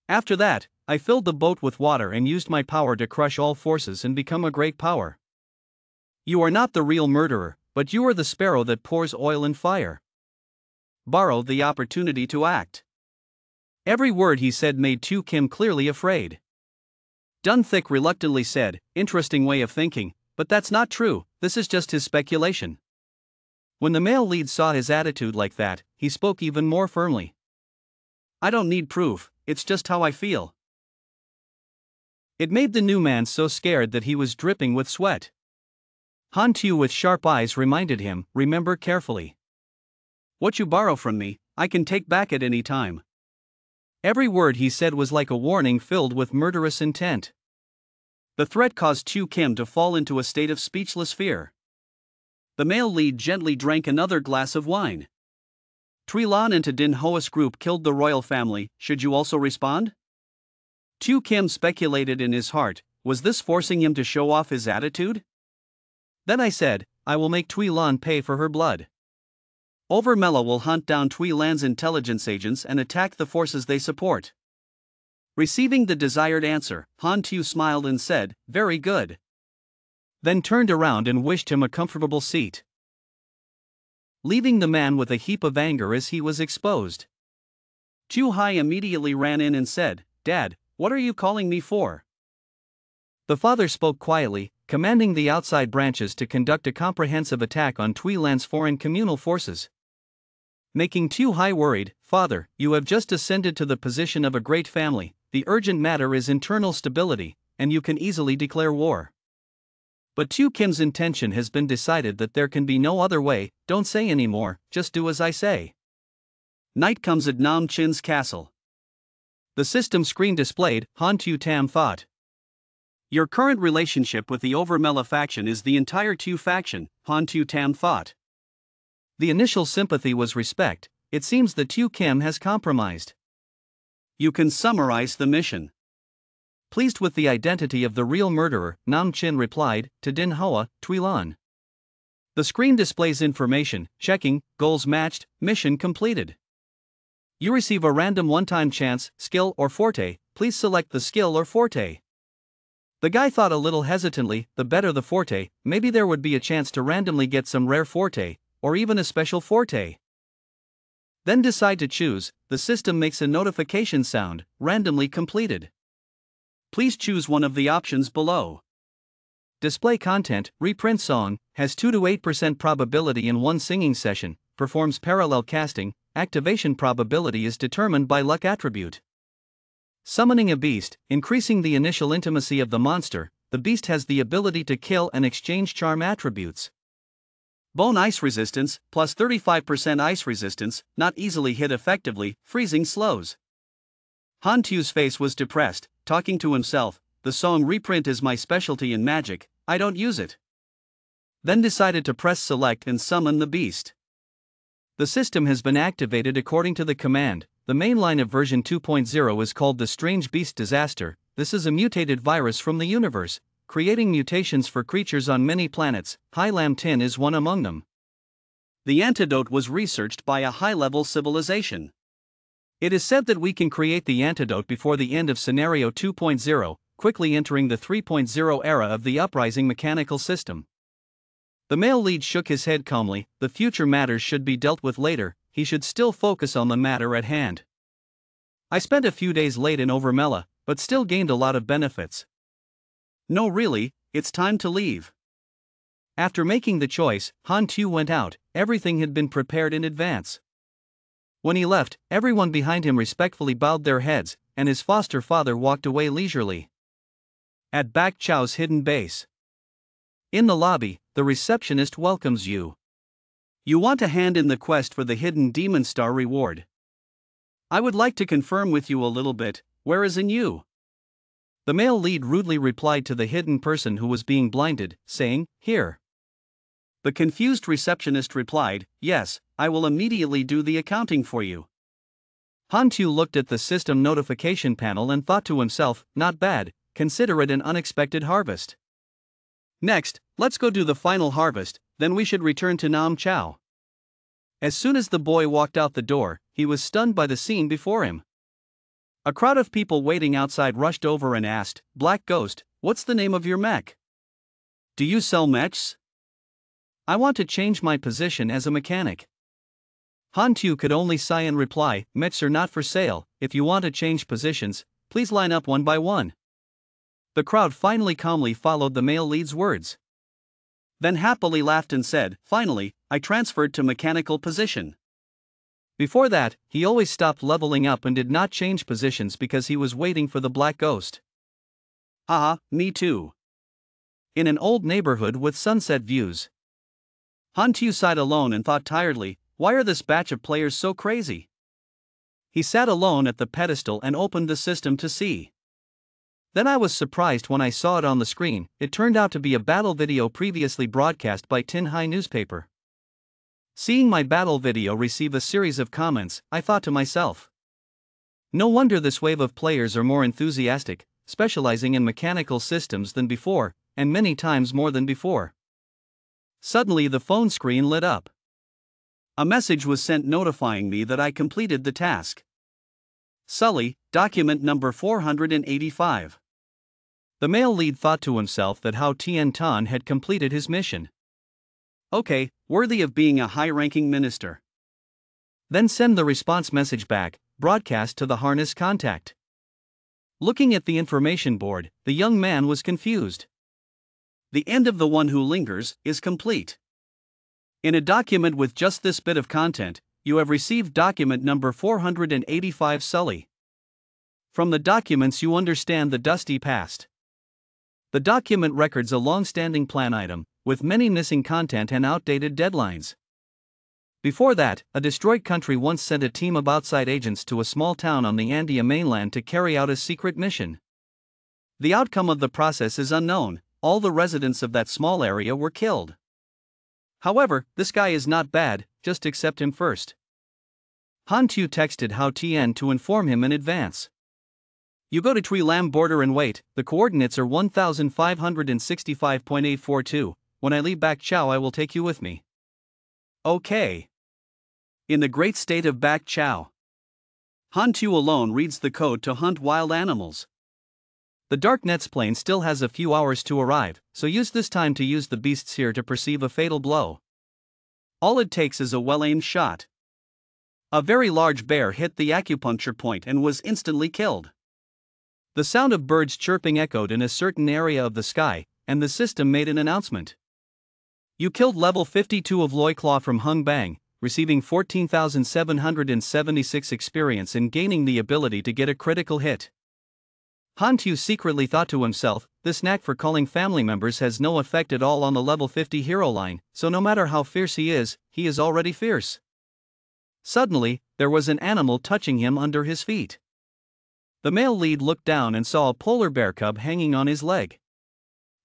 After that, I filled the boat with water and used my power to crush all forces and become a great power. You are not the real murderer, but you are the sparrow that pours oil and fire. Borrow the opportunity to act. Every word he said made Tu Kim clearly afraid. Dunthik reluctantly said, interesting way of thinking, but that's not true, this is just his speculation. When the male lead saw his attitude like that, he spoke even more firmly. I don't need proof, it's just how I feel. It made the new man so scared that he was dripping with sweat. Han Tu with sharp eyes reminded him, remember carefully. What you borrow from me, I can take back at any time. Every word he said was like a warning filled with murderous intent. The threat caused Tu Kim to fall into a state of speechless fear. The male lead gently drank another glass of wine. Tui Lan and Din Hoa's group killed the royal family, should you also respond? Tu Kim speculated in his heart, was this forcing him to show off his attitude? Then I said, I will make Tui Lan pay for her blood. Overmela will hunt down Tui Lan's intelligence agents and attack the forces they support. Receiving the desired answer, Han Tu smiled and said, very good. Then turned around and wished him a comfortable seat, leaving the man with a heap of anger as he was exposed. Chu Hai immediately ran in and said, Dad, what are you calling me for? The father spoke quietly, commanding the outside branches to conduct a comprehensive attack on Tui Lan's foreign communal forces. Making Tu Hai worried, Father, you have just ascended to the position of a great family, the urgent matter is internal stability, and you can easily declare war. But Tu Kim's intention has been decided that there can be no other way, don't say any more, just do as I say. Night comes at Nam Chin's castle. The system screen displayed, Han Tu Tam thought. Your current relationship with the Overmela faction is the entire Tu faction, Han Tu Tam thought. The initial sympathy was respect, it seems that Tu Kim has compromised. You can summarize the mission. Pleased with the identity of the real murderer, Nam Chin replied, to Din Hoa, Tui Lan. The screen displays information, checking, goals matched, mission completed. You receive a random one-time chance, skill or forte, please select the skill or forte. The guy thought a little hesitantly, the better the forte, maybe there would be a chance to randomly get some rare forte, or even a special forte. Then decide to choose, the system makes a notification sound, randomly completed. Please choose one of the options below. Display content, reprint song, has 2 to 8% probability in one singing session, performs parallel casting, activation probability is determined by luck attribute. Summoning a beast, increasing the initial intimacy of the monster, the beast has the ability to kill and exchange charm attributes. Bone ice resistance, plus 35% ice resistance, not easily hit effectively, freezing slows. Han Tu's face was depressed, talking to himself, the song reprint is my specialty in magic, I don't use it. Then decided to press select and summon the beast. The system has been activated according to the command. The main line of version 2.0 is called the Strange Beast Disaster. This is a mutated virus from the universe, creating mutations for creatures on many planets. Hai Lam Tin is one among them. The antidote was researched by a high-level civilization. It is said that we can create the antidote before the end of Scenario 2.0, quickly entering the 3.0 era of the uprising mechanical system. The male lead shook his head calmly, the future matters should be dealt with later, he should still focus on the matter at hand. I spent a few days late in Overmela, but still gained a lot of benefits. No really, it's time to leave. After making the choice, Han Tu went out, everything had been prepared in advance. When he left, everyone behind him respectfully bowed their heads, and his foster father walked away leisurely. At Bak Chow's hidden base. In the lobby, the receptionist welcomes you. You want a hand in the quest for the hidden Demon Star reward. I would like to confirm with you a little bit, where is in you? The male lead rudely replied to the hidden person who was being blinded, saying, here. The confused receptionist replied, yes, I will immediately do the accounting for you. Han Tu looked at the system notification panel and thought to himself, not bad, consider it an unexpected harvest. Next, let's go do the final harvest, then we should return to Nam Chao. As soon as the boy walked out the door, he was stunned by the scene before him. A crowd of people waiting outside rushed over and asked, "Black Ghost, what's the name of your mech? Do you sell mechs?" "I want to change my position as a mechanic." Han Tu could only sigh and reply, "Mechs are not for sale. If you want to change positions, please line up one by one." The crowd finally calmly followed the male lead's words. Then happily laughed and said, "Finally, I transferred to mechanical position." Before that, he always stopped leveling up and did not change positions because he was waiting for the Black Ghost. Haha, me too. In an old neighborhood with sunset views. Han Tu sat alone and thought tiredly, why are this batch of players so crazy? He sat alone at the pedestal and opened the system to see. Then I was surprised when I saw it on the screen. It turned out to be a battle video previously broadcast by Tin Hai newspaper. Seeing my battle video receive a series of comments, I thought to myself, no wonder this wave of players are more enthusiastic, specializing in mechanical systems than before, and many times more than before. Suddenly the phone screen lit up. A message was sent notifying me that I completed the task. Sully, document number 485. The male lead thought to himself that Hao Tian Tan had completed his mission. Okay, worthy of being a high-ranking minister. Then send the response message back, broadcast to the harness contact. Looking at the information board, the young man was confused. The end of The One Who Lingers is complete. In a document with just this bit of content, you have received document number 485 Sully. From the documents you understand the dusty past. The document records a long-standing plan item, with many missing content and outdated deadlines. Before that, a destroyed country once sent a team of outside agents to a small town on the Andia mainland to carry out a secret mission. The outcome of the process is unknown. All the residents of that small area were killed. However, this guy is not bad, just accept him first. Han Tu texted Hao Tian to inform him in advance. You go to Tree Lam border and wait, the coordinates are 1565.842, when I leave Bac Chao I will take you with me. Okay. In the great state of Bac Chao. Han Tu alone reads the code to hunt wild animals. The Dark Nets plane still has a few hours to arrive, so use this time to use the beasts here to perceive a fatal blow. All it takes is a well-aimed shot. A very large bear hit the acupuncture point and was instantly killed. The sound of birds chirping echoed in a certain area of the sky, and the system made an announcement. You killed level 52 of Loi Claw from Hung Bang, receiving 14,776 experience and gaining the ability to get a critical hit. Han Tu secretly thought to himself, this knack for calling family members has no effect at all on the level 50 hero line, so no matter how fierce he is already fierce. Suddenly, there was an animal touching him under his feet. The male lead looked down and saw a polar bear cub hanging on his leg.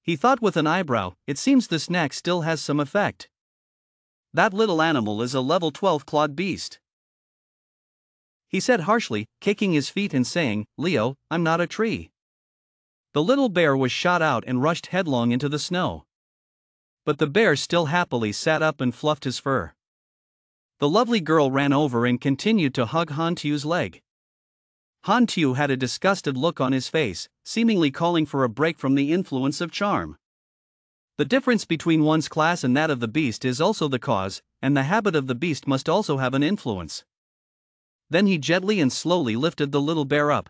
He thought with an eyebrow, it seems this knack still has some effect. That little animal is a level 12 clawed beast. He said harshly, kicking his feet and saying, Leo, I'm not a tree. The little bear was shot out and rushed headlong into the snow. But the bear still happily sat up and fluffed his fur. The lovely girl ran over and continued to hug Han Tu's leg. Han Tu had a disgusted look on his face, seemingly calling for a break from the influence of charm. The difference between one's class and that of the beast is also the cause, and the habit of the beast must also have an influence. Then he gently and slowly lifted the little bear up.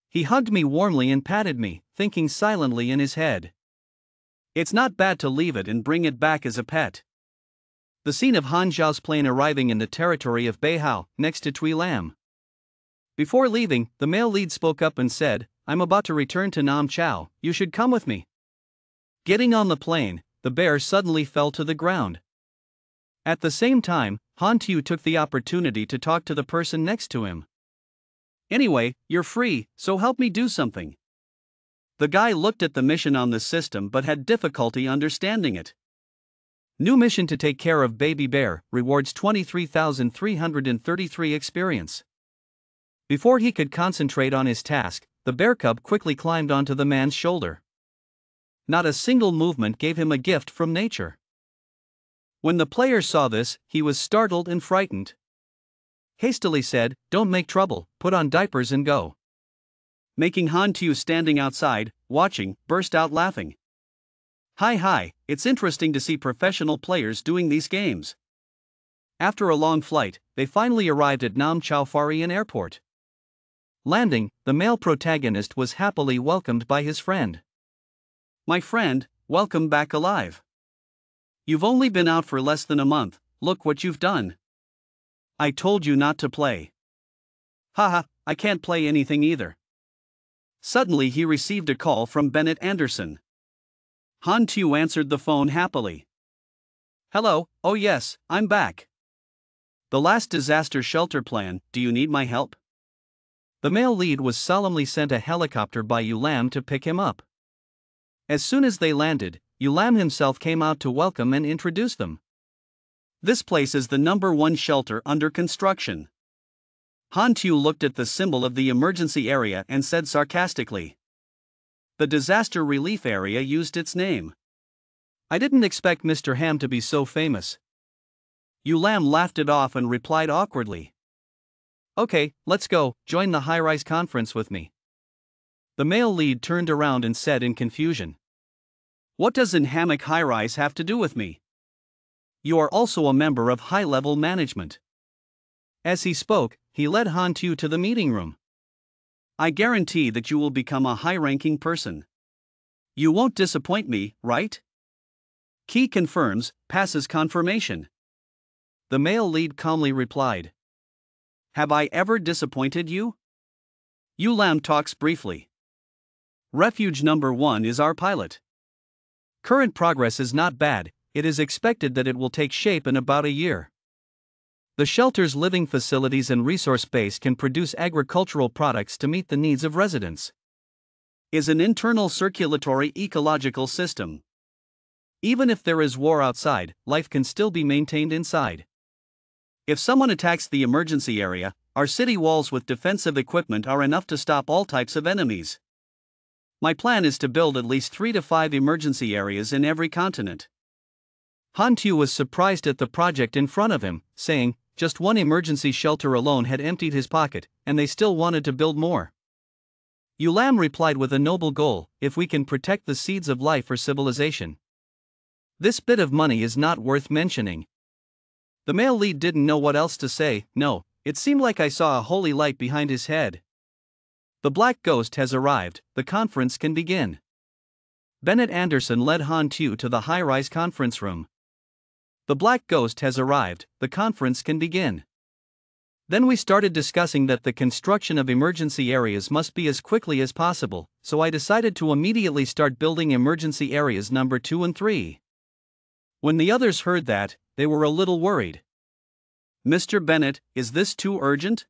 He hugged me warmly and patted me, thinking silently in his head. It's not bad to leave it and bring it back as a pet. The scene of Han Zhao's plane arriving in the territory of Beihao, next to Tui Lam. Before leaving, the male lead spoke up and said, I'm about to return to Nam Chao, you should come with me. Getting on the plane, the bear suddenly fell to the ground. At the same time, Han Tu took the opportunity to talk to the person next to him. Anyway, you're free, so help me do something. The guy looked at the mission on the system but had difficulty understanding it. New mission to take care of baby bear, rewards 23,333 experience. Before he could concentrate on his task, the bear cub quickly climbed onto the man's shoulder. Not a single movement gave him a gift from nature. When the player saw this, he was startled and frightened. Hastily said, "Don't make trouble, put on diapers and go." Making Han Tu, standing outside, watching, burst out laughing. Hi, it's interesting to see professional players doing these games. After a long flight, they finally arrived at Nam Chao Farian Airport. Landing, the male protagonist was happily welcomed by his friend. "My friend, welcome back alive. You've only been out for less than a month, look what you've done. I told you not to play." "Haha, I can't play anything either." Suddenly he received a call from Bennett Anderson. Han Tu answered the phone happily. "Hello, oh yes, I'm back. The last disaster shelter plan, do you need my help?" The male lead was solemnly sent a helicopter by Yulam to pick him up. As soon as they landed, Yulam himself came out to welcome and introduce them. "This place is the #1 shelter under construction." Han Tu looked at the symbol of the emergency area and said sarcastically. The disaster relief area used its name. "I didn't expect Mr. Ham to be so famous." Yulam laughed it off and replied awkwardly. "Okay, let's go, join the high-rise conference with me." The male lead turned around and said in confusion, "What does an hammock high-rise have to do with me? You are also a member of high-level management." As he spoke, he led Han Tu to the meeting room. "I guarantee that you will become a high-ranking person. You won't disappoint me, right?" "Key confirms, passes confirmation." The male lead calmly replied. "Have I ever disappointed you?" Yulam talks briefly. "Refuge #1 is our pilot. Current progress is not bad, it is expected that it will take shape in about a year. The shelter's living facilities and resource base can produce agricultural products to meet the needs of residents. Is an internal circulatory ecological system. Even if there is war outside, life can still be maintained inside. If someone attacks the emergency area, our city walls with defensive equipment are enough to stop all types of enemies. My plan is to build at least 3 to 5 emergency areas in every continent." Han Tu was surprised at the project in front of him, saying, just one emergency shelter alone had emptied his pocket, and they still wanted to build more. Yulam replied with a noble goal: "If we can protect the seeds of life for civilization. This bit of money is not worth mentioning." The male lead didn't know what else to say. No, it seemed like I saw a holy light behind his head. "The black ghost has arrived, the conference can begin." Bennett Anderson led Han Tu to the high-rise conference room. "The black ghost has arrived, the conference can begin." Then we started discussing that the construction of emergency areas must be as quickly as possible, so I decided to immediately start building emergency areas #2 and 3. When the others heard that, they were a little worried. "Mr. Bennett, is this too urgent?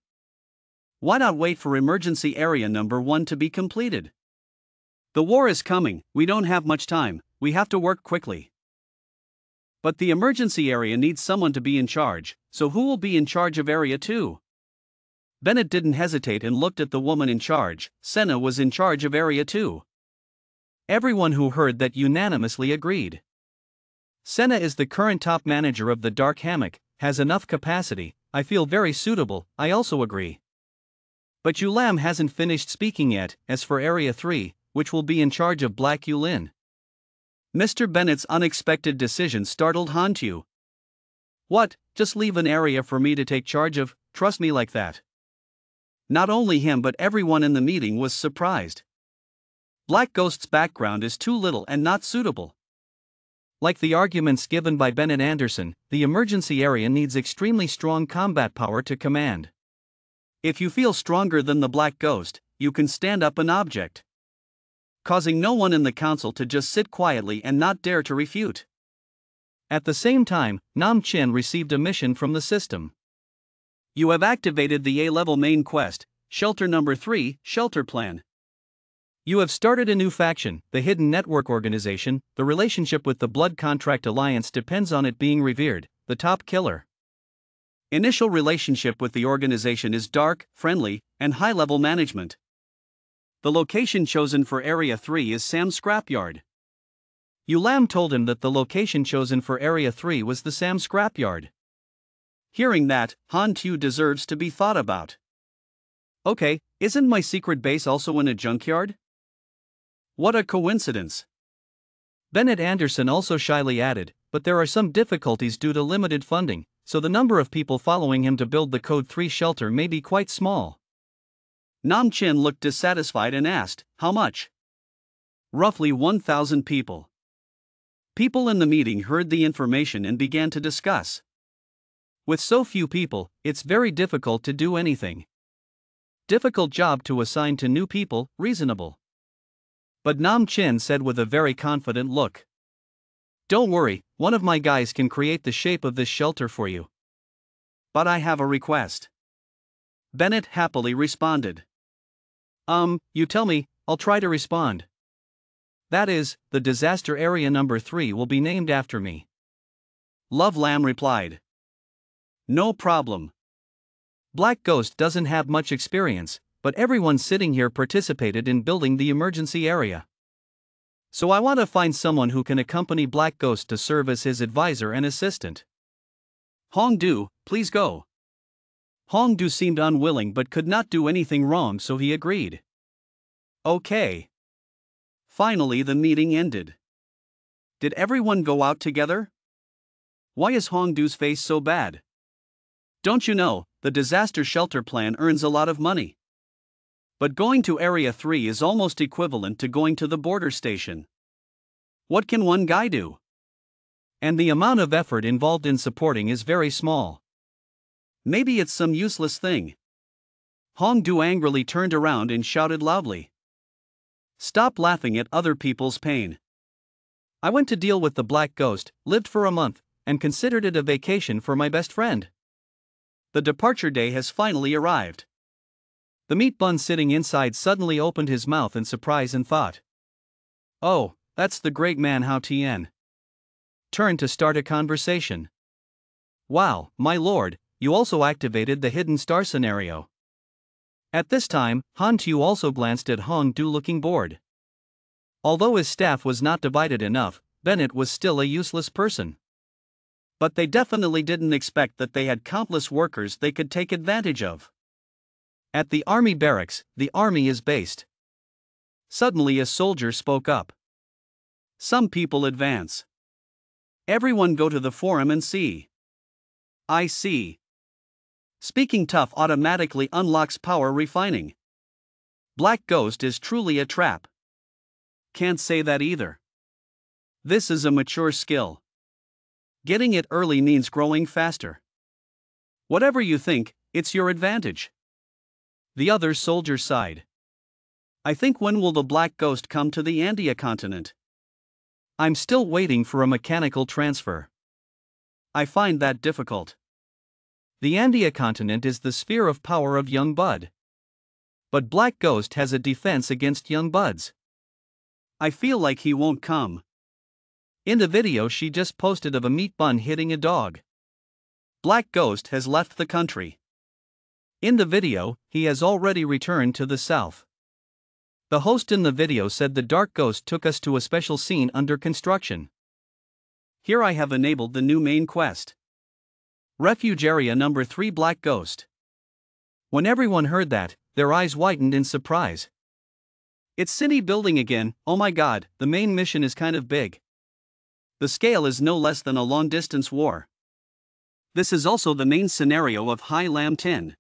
Why not wait for emergency area #1 to be completed? The war is coming, we don't have much time, we have to work quickly." "But the emergency area needs someone to be in charge, so who will be in charge of Area 2? Bennett didn't hesitate and looked at the woman in charge. Senna was in charge of Area 2. Everyone who heard that unanimously agreed. "Senna is the current top manager of the Dark Hammock, has enough capacity, I feel very suitable, I also agree." But Yulam hasn't finished speaking yet. "As for Area 3, which will be in charge of Black Yulin?" Mr. Bennett's unexpected decision startled Han Tu. "What, just leave an area for me to take charge of, trust me like that?" Not only him but everyone in the meeting was surprised. Black Ghost's background is too little and not suitable. Like the arguments given by Bennett Anderson, the emergency area needs extremely strong combat power to command. If you feel stronger than the Black Ghost, you can stand up an object, causing no one in the council to just sit quietly and not dare to refute. At the same time, Nam Chin received a mission from the system. "You have activated the A-level main quest, Shelter #3, Shelter Plan. You have started a new faction, the Hidden Network Organization. The relationship with the Blood Contract Alliance depends on it being revered, the top killer. Initial relationship with the organization is dark, friendly, and high-level management. The location chosen for Area 3 is Sam's scrapyard. Yu Lam told him that the location chosen for Area 3 was the Sam scrapyard. Hearing that, Han Tu deserves to be thought about. Okay, isn't my secret base also in a junkyard? What a coincidence. Bennett Anderson also shyly added, but there are some difficulties due to limited funding, so the number of people following him to build the Code 3 shelter may be quite small. Nam Chin looked dissatisfied and asked, how much? Roughly 1,000 people. People in the meeting heard the information and began to discuss. With so few people, it's very difficult to do anything. Difficult job to assign to new people, reasonable. But Nam Chin said with a very confident look. Don't worry, one of my guys can create the shape of this shelter for you. But I have a request. Bennett happily responded. You tell me, I'll try to respond. That is, the disaster area number 3 will be named after me. Love Lam replied. No problem. Black Ghost doesn't have much experience, but everyone sitting here participated in building the emergency area. So I want to find someone who can accompany Black Ghost to serve as his advisor and assistant. Hong Du, please go. Hong Du seemed unwilling but could not do anything wrong, so he agreed. Okay. Finally the meeting ended. Did everyone go out together? Why is Hong Du's face so bad? Don't you know, the disaster shelter plan earns a lot of money. But going to Area 3 is almost equivalent to going to the border station. What can one guy do? And the amount of effort involved in supporting is very small. Maybe it's some useless thing. Hong Du angrily turned around and shouted loudly. Stop laughing at other people's pain. I went to deal with the Black Ghost, lived for a month, and considered it a vacation for my best friend. The departure day has finally arrived. The meat bun sitting inside suddenly opened his mouth in surprise and thought. Oh, that's the great Manhwa Tien. Turned to start a conversation. Wow, my lord, you also activated the hidden star scenario. At this time, Han Tu also glanced at Hong Du looking bored. Although his staff was not divided enough, Bennett was still a useless person. But they definitely didn't expect that they had countless workers they could take advantage of. At the army barracks, the army is based. Suddenly a soldier spoke up. Some people advance. Everyone go to the forum and see. I see. Speaking tough automatically unlocks power refining. Black Ghost is truly a trap. Can't say that either. This is a mature skill. Getting it early means growing faster. Whatever you think, it's your advantage. The other soldier sighed. I think when will the Black Ghost come to the Andia continent? I'm still waiting for a mechanical transfer. I find that difficult. The Andia continent is the sphere of power of young bud. But Black Ghost has a defense against young buds. I feel like he won't come. In the video she just posted of a meat bun hitting a dog. Black Ghost has left the country. In the video, he has already returned to the south. The host in the video said the Dark Ghost took us to a special scene under construction. Here I have enabled the new main quest. Refuge Area number 3 Black Ghost. When everyone heard that, their eyes widened in surprise. It's city building again, oh my god, the main mission is kind of big. The scale is no less than a long-distance war. This is also the main scenario of Hai Lam 10.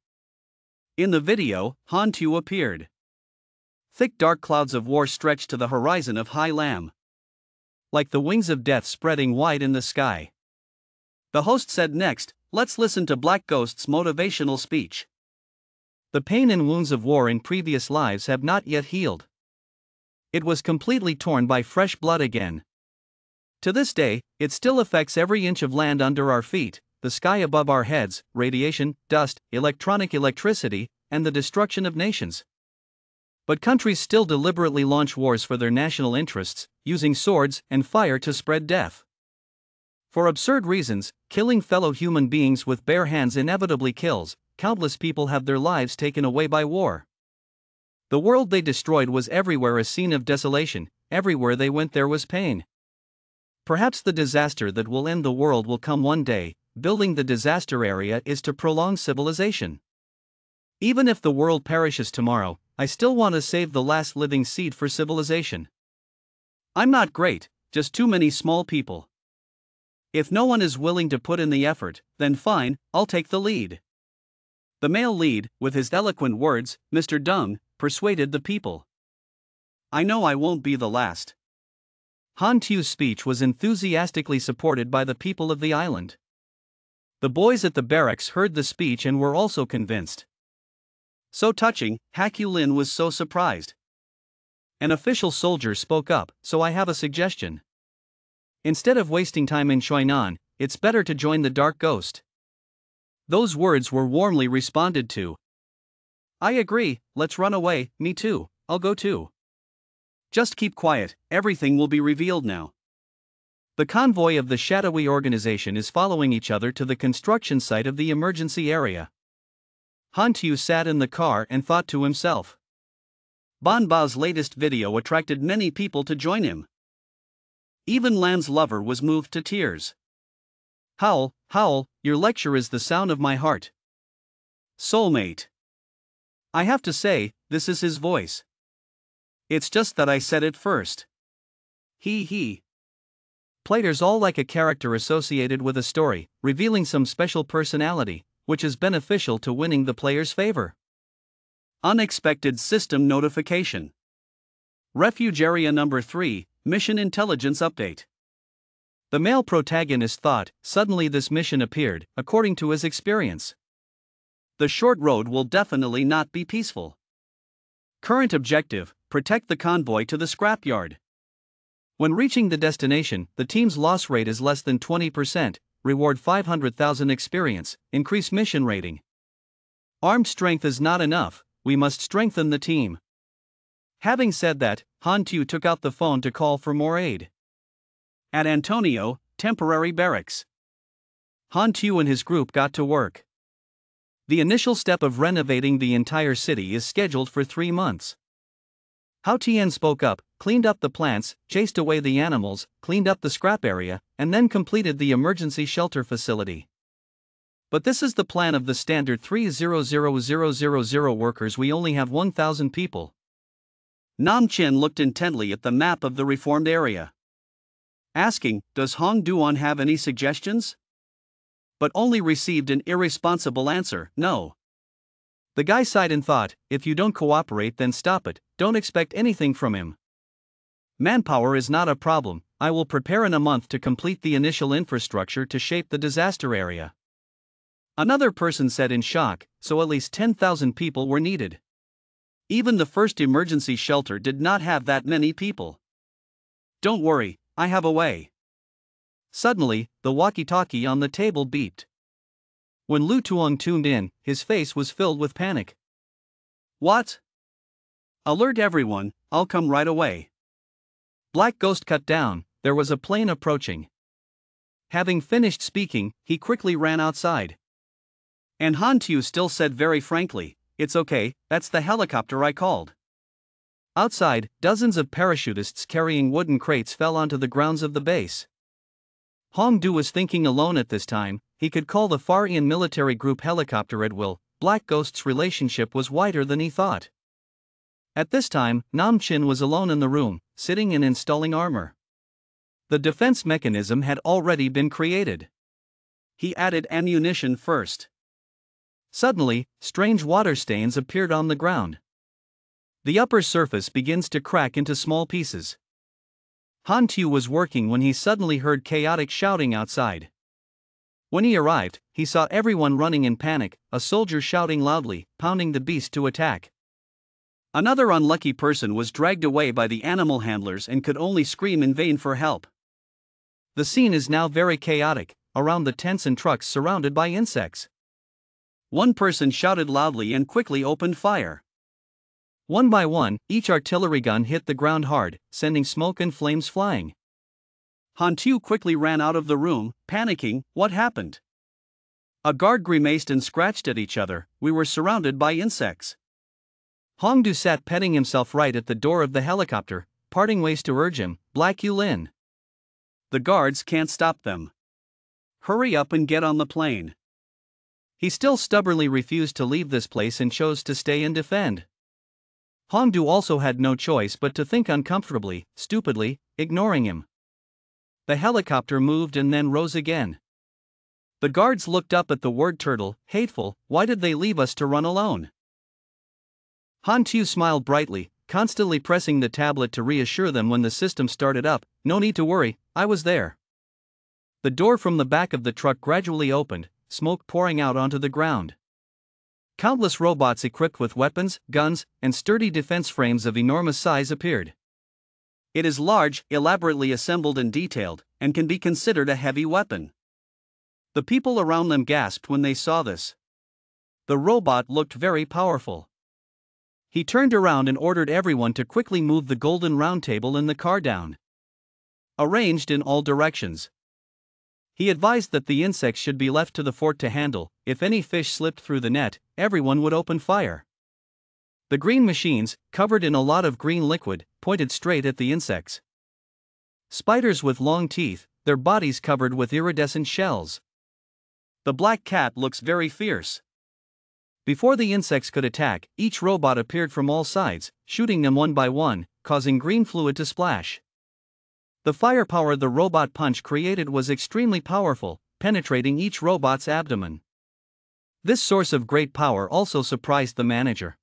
In the video, Han Tu appeared. Thick dark clouds of war stretched to the horizon of Hai Lam. Like the wings of death spreading wide in the sky. The host said next, let's listen to Black Ghost's motivational speech. The pain and wounds of war in previous lives have not yet healed. It was completely torn by fresh blood again. To this day, it still affects every inch of land under our feet, the sky above our heads, radiation, dust, electricity, and the destruction of nations. But countries still deliberately launch wars for their national interests, using swords and fire to spread death. For absurd reasons, killing fellow human beings with bare hands inevitably kills. Countless people have their lives taken away by war. The world they destroyed was everywhere a scene of desolation, everywhere they went there was pain. Perhaps the disaster that will end the world will come one day. Building the disaster area is to prolong civilization. Even if the world perishes tomorrow, I still want to save the last living seed for civilization. I'm not great, just too many small people. If no one is willing to put in the effort, then fine, I'll take the lead. The male lead, with his eloquent words, Mr. Dung, persuaded the people. I know I won't be the last. Han Tu's speech was enthusiastically supported by the people of the island. The boys at the barracks heard the speech and were also convinced. So touching, Hakulin was so surprised. An official soldier spoke up, so I have a suggestion. Instead of wasting time in Shuinan, it's better to join the Dark Ghost. Those words were warmly responded to. I agree, let's run away, me too, I'll go too. Just keep quiet, everything will be revealed now. The convoy of the shadowy organization is following each other to the construction site of the emergency area. Han Tu sat in the car and thought to himself. Ban Ba's latest video attracted many people to join him. Even Lan's lover was moved to tears. Howl, Howl, your lecture is the sound of my heart. Soulmate. I have to say, this is his voice. It's just that I said it first. He. Players all like a character associated with a story, revealing some special personality, which is beneficial to winning the player's favor. Unexpected system notification. Refuge Area Number 3, Mission Intelligence Update. The male protagonist thought, suddenly this mission appeared, according to his experience. The short road will definitely not be peaceful. Current objective, protect the convoy to the scrapyard. When reaching the destination, the team's loss rate is less than 20%, reward 500,000 experience, increase mission rating. Armed strength is not enough, we must strengthen the team. Having said that, Han Tu took out the phone to call for more aid. At Antonio, temporary barracks. Han Tu and his group got to work. The initial step of renovating the entire city is scheduled for 3 months. Hao Tian spoke up, cleaned up the plants, chased away the animals, cleaned up the scrap area, and then completed the emergency shelter facility. But this is the plan of the standard 300,000 workers. We only have 1,000 people. Nam Chin looked intently at the map of the reformed area, asking, does Hong Duan have any suggestions? But only received an irresponsible answer, no. The guy sighed and thought, if you don't cooperate then stop it, don't expect anything from him. Manpower is not a problem, I will prepare in a month to complete the initial infrastructure to shape the disaster area. Another person said in shock, so at least 10,000 people were needed. Even the first emergency shelter did not have that many people. Don't worry, I have a way. Suddenly, the walkie-talkie on the table beeped. When Lu Tuong tuned in, his face was filled with panic. What? Alert everyone, I'll come right away. Black Ghost cut down, there was a plane approaching. Having finished speaking, he quickly ran outside. And Han Tu still said very frankly, it's okay, that's the helicopter I called. Outside, dozens of parachutists carrying wooden crates fell onto the grounds of the base. Hong Du was thinking alone at this time, he could call the Farian military group helicopter at will. Black Ghost's relationship was wider than he thought. At this time, Nam Chin was alone in the room, sitting and installing armor. The defense mechanism had already been created. He added ammunition first. Suddenly, strange water stains appeared on the ground. The upper surface begins to crack into small pieces. Han Tu was working when he suddenly heard chaotic shouting outside. When he arrived, he saw everyone running in panic, a soldier shouting loudly, pounding the beast to attack. Another unlucky person was dragged away by the animal handlers and could only scream in vain for help. The scene is now very chaotic, around the tents and trucks surrounded by insects. One person shouted loudly and quickly opened fire. One by one, each artillery gun hit the ground hard, sending smoke and flames flying. Han Tu quickly ran out of the room, panicking, what happened? A guard grimaced and scratched at each other, we were surrounded by insects. Hongdu sat petting himself right at the door of the helicopter, parting ways to urge him, Black Yulin. The guards can't stop them. Hurry up and get on the plane. He still stubbornly refused to leave this place and chose to stay and defend. Hongdu also had no choice but to think uncomfortably, stupidly, ignoring him. The helicopter moved and then rose again. The guards looked up at the word turtle, hateful, why did they leave us to run alone? Han Tu smiled brightly, constantly pressing the tablet to reassure them when the system started up, no need to worry, I was there. The door from the back of the truck gradually opened, smoke pouring out onto the ground. Countless robots equipped with weapons, guns, and sturdy defense frames of enormous size appeared. It is large, elaborately assembled and detailed, and can be considered a heavy weapon. The people around them gasped when they saw this. The robot looked very powerful. He turned around and ordered everyone to quickly move the golden round table in the car down. Arranged in all directions. He advised that the insects should be left to the fort to handle. If any fish slipped through the net, everyone would open fire. The green machines, covered in a lot of green liquid, pointed straight at the insects. Spiders with long teeth, their bodies covered with iridescent shells. The black cat looks very fierce. Before the insects could attack, each robot appeared from all sides, shooting them one by one, causing green fluid to splash. The firepower the robot punch created was extremely powerful, penetrating each robot's abdomen. This source of great power also surprised the manager.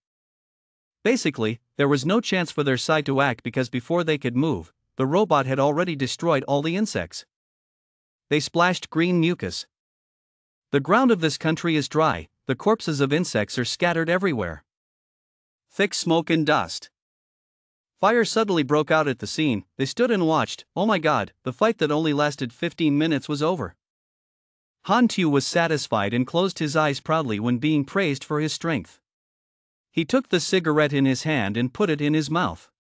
Basically, there was no chance for their side to act because before they could move, the robot had already destroyed all the insects. They splashed green mucus. The ground of this country is dry, the corpses of insects are scattered everywhere. Thick smoke and dust. Fire suddenly broke out at the scene. They stood and watched. Oh my god, the fight that only lasted 15 minutes was over. Han Tu was satisfied and closed his eyes proudly when being praised for his strength. He took the cigarette in his hand and put it in his mouth.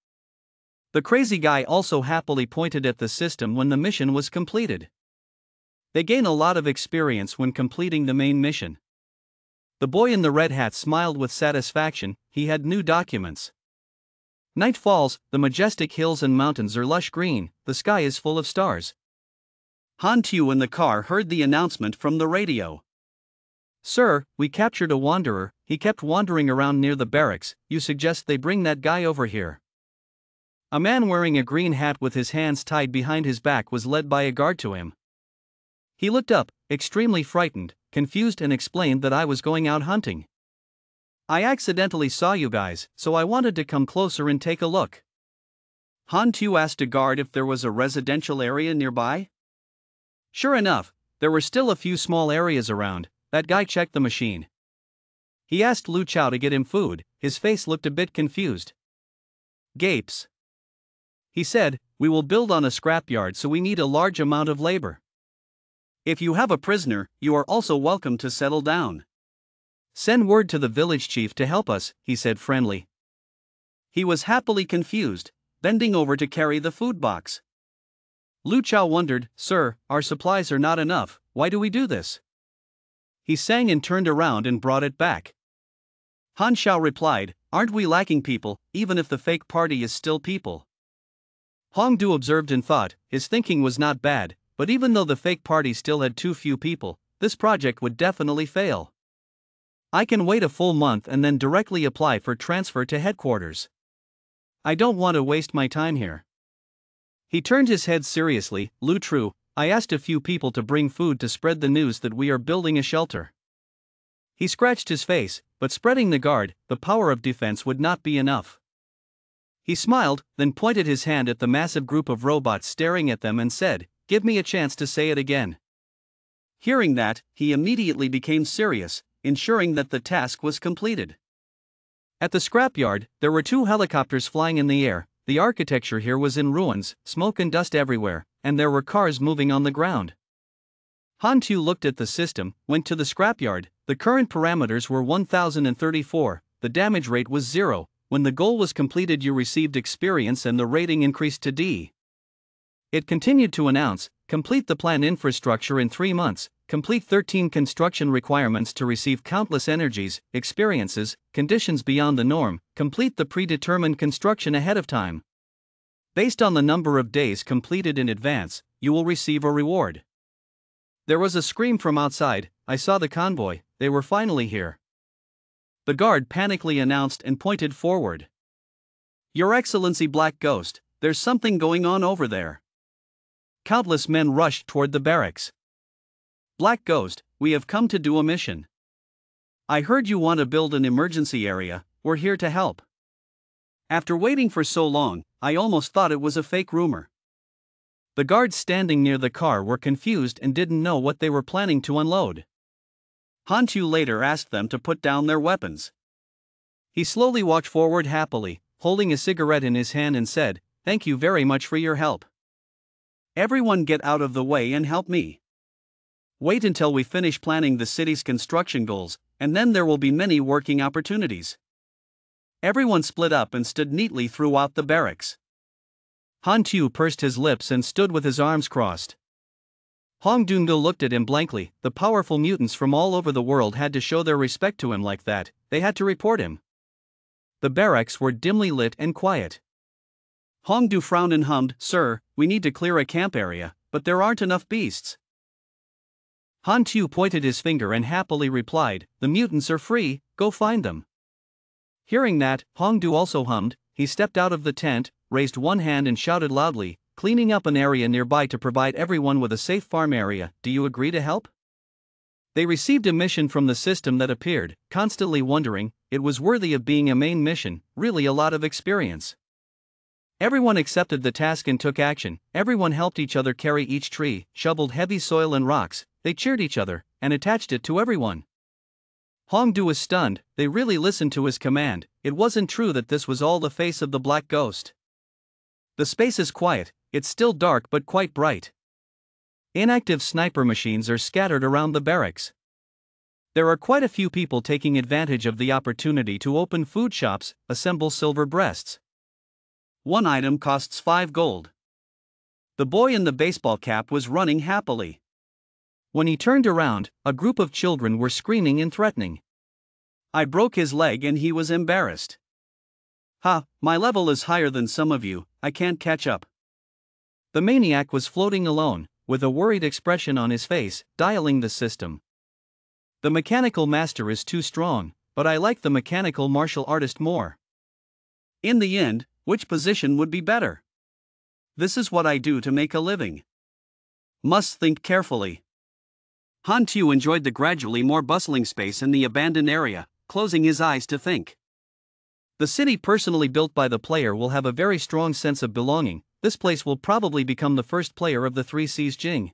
The crazy guy also happily pointed at the system when the mission was completed. They gain a lot of experience when completing the main mission. The boy in the red hat smiled with satisfaction, he had new documents. Night falls, the majestic hills and mountains are lush green, the sky is full of stars. Han Tu in the car heard the announcement from the radio. Sir, we captured a wanderer, he kept wandering around near the barracks, you suggest they bring that guy over here. A man wearing a green hat with his hands tied behind his back was led by a guard to him. He looked up, extremely frightened, confused and explained that I was going out hunting. I accidentally saw you guys, so I wanted to come closer and take a look. Han Tu asked a guard if there was a residential area nearby. Sure enough, there were still a few small areas around. That guy checked the machine. He asked Lu Xiao to get him food, his face looked a bit confused. Gapes. He said, we will build on a scrapyard so we need a large amount of labor. If you have a prisoner, you are also welcome to settle down. Send word to the village chief to help us, he said friendly. He was happily confused, bending over to carry the food box. Lu Xiao wondered, Sir, our supplies are not enough, why do we do this? He sang and turned around and brought it back. Han Xiao replied, aren't we lacking people, even if the fake party is still people? Hongdu observed and thought, his thinking was not bad, but even though the fake party still had too few people, this project would definitely fail. I can wait a full month and then directly apply for transfer to headquarters. I don't want to waste my time here. He turned his head seriously, Lu Tru, I asked a few people to bring food to spread the news that we are building a shelter. He scratched his face, but spreading the guard, the power of defense would not be enough. He smiled, then pointed his hand at the massive group of robots staring at them and said, give me a chance to say it again. Hearing that, he immediately became serious, ensuring that the task was completed. At the scrapyard, there were 2 helicopters flying in the air. The architecture here was in ruins, smoke and dust everywhere, and there were cars moving on the ground. Han Tu looked at the system, went to the scrapyard. The current parameters were 1034, the damage rate was 0. When the goal was completed, you received experience and the rating increased to D. It continued to announce, complete the planned infrastructure in 3 months, complete 13 construction requirements to receive countless energies, experiences, conditions beyond the norm, complete the predetermined construction ahead of time. Based on the number of days completed in advance, you will receive a reward. There was a scream from outside. I saw the convoy, they were finally here. The guard panically announced and pointed forward. Your Excellency Black Ghost, there's something going on over there. Countless men rushed toward the barracks. Black Ghost, we have come to do a mission. I heard you want to build an emergency area, we're here to help. After waiting for so long, I almost thought it was a fake rumor. The guards standing near the car were confused and didn't know what they were planning to unload. Hantu later asked them to put down their weapons. He slowly walked forward happily, holding a cigarette in his hand and said, "Thank you very much for your help. Everyone get out of the way and help me. Wait until we finish planning the city's construction goals, and then there will be many working opportunities." Everyone split up and stood neatly throughout the barracks. Hantu pursed his lips and stood with his arms crossed. Hong Dungo looked at him blankly. The powerful mutants from all over the world had to show their respect to him like that, they had to report him. The barracks were dimly lit and quiet. Hong Du frowned and hummed, "Sir, we need to clear a camp area, but there aren't enough beasts." Hantu pointed his finger and happily replied, "The mutants are free, go find them." Hearing that, Hong Du also hummed. He stepped out of the tent, raised one hand and shouted loudly, "Cleaning up an area nearby to provide everyone with a safe farm area, do you agree to help?" They received a mission from the system that appeared, constantly wondering, it was worthy of being a main mission, really a lot of experience. Everyone accepted the task and took action. Everyone helped each other carry each tree, shoveled heavy soil and rocks, they cheered each other, and attached it to everyone. Hong Du was stunned. They really listened to his command. It wasn't true that this was all the face of the Black Ghost. The space is quiet, it's still dark but quite bright. Inactive sniper machines are scattered around the barracks. There are quite a few people taking advantage of the opportunity to open food shops, assemble silver breasts. One item costs 5 gold. The boy in the baseball cap was running happily. When he turned around, a group of children were screaming and threatening. I broke his leg and he was embarrassed. "Ha, my level is higher than some of you, I can't catch up." The maniac was floating alone, with a worried expression on his face, dialing the system. The mechanical master is too strong, but I like the mechanical martial artist more. In the end, which position would be better? This is what I do to make a living. Must think carefully. Hantu enjoyed the gradually more bustling space in the abandoned area, closing his eyes to think. The city personally built by the player will have a very strong sense of belonging. This place will probably become the first player of the 3 Cs Jing.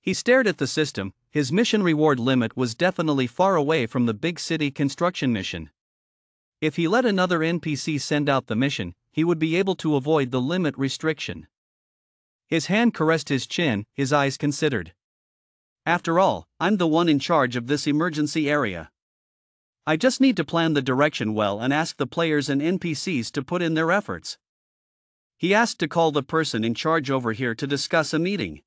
He stared at the system. His mission reward limit was definitely far away from the big city construction mission. If he let another NPC send out the mission, he would be able to avoid the limit restriction. His hand caressed his chin, his eyes considered. After all, I'm the one in charge of this emergency area. I just need to plan the direction well and ask the players and NPCs to put in their efforts. He asked to call the person in charge over here to discuss a meeting.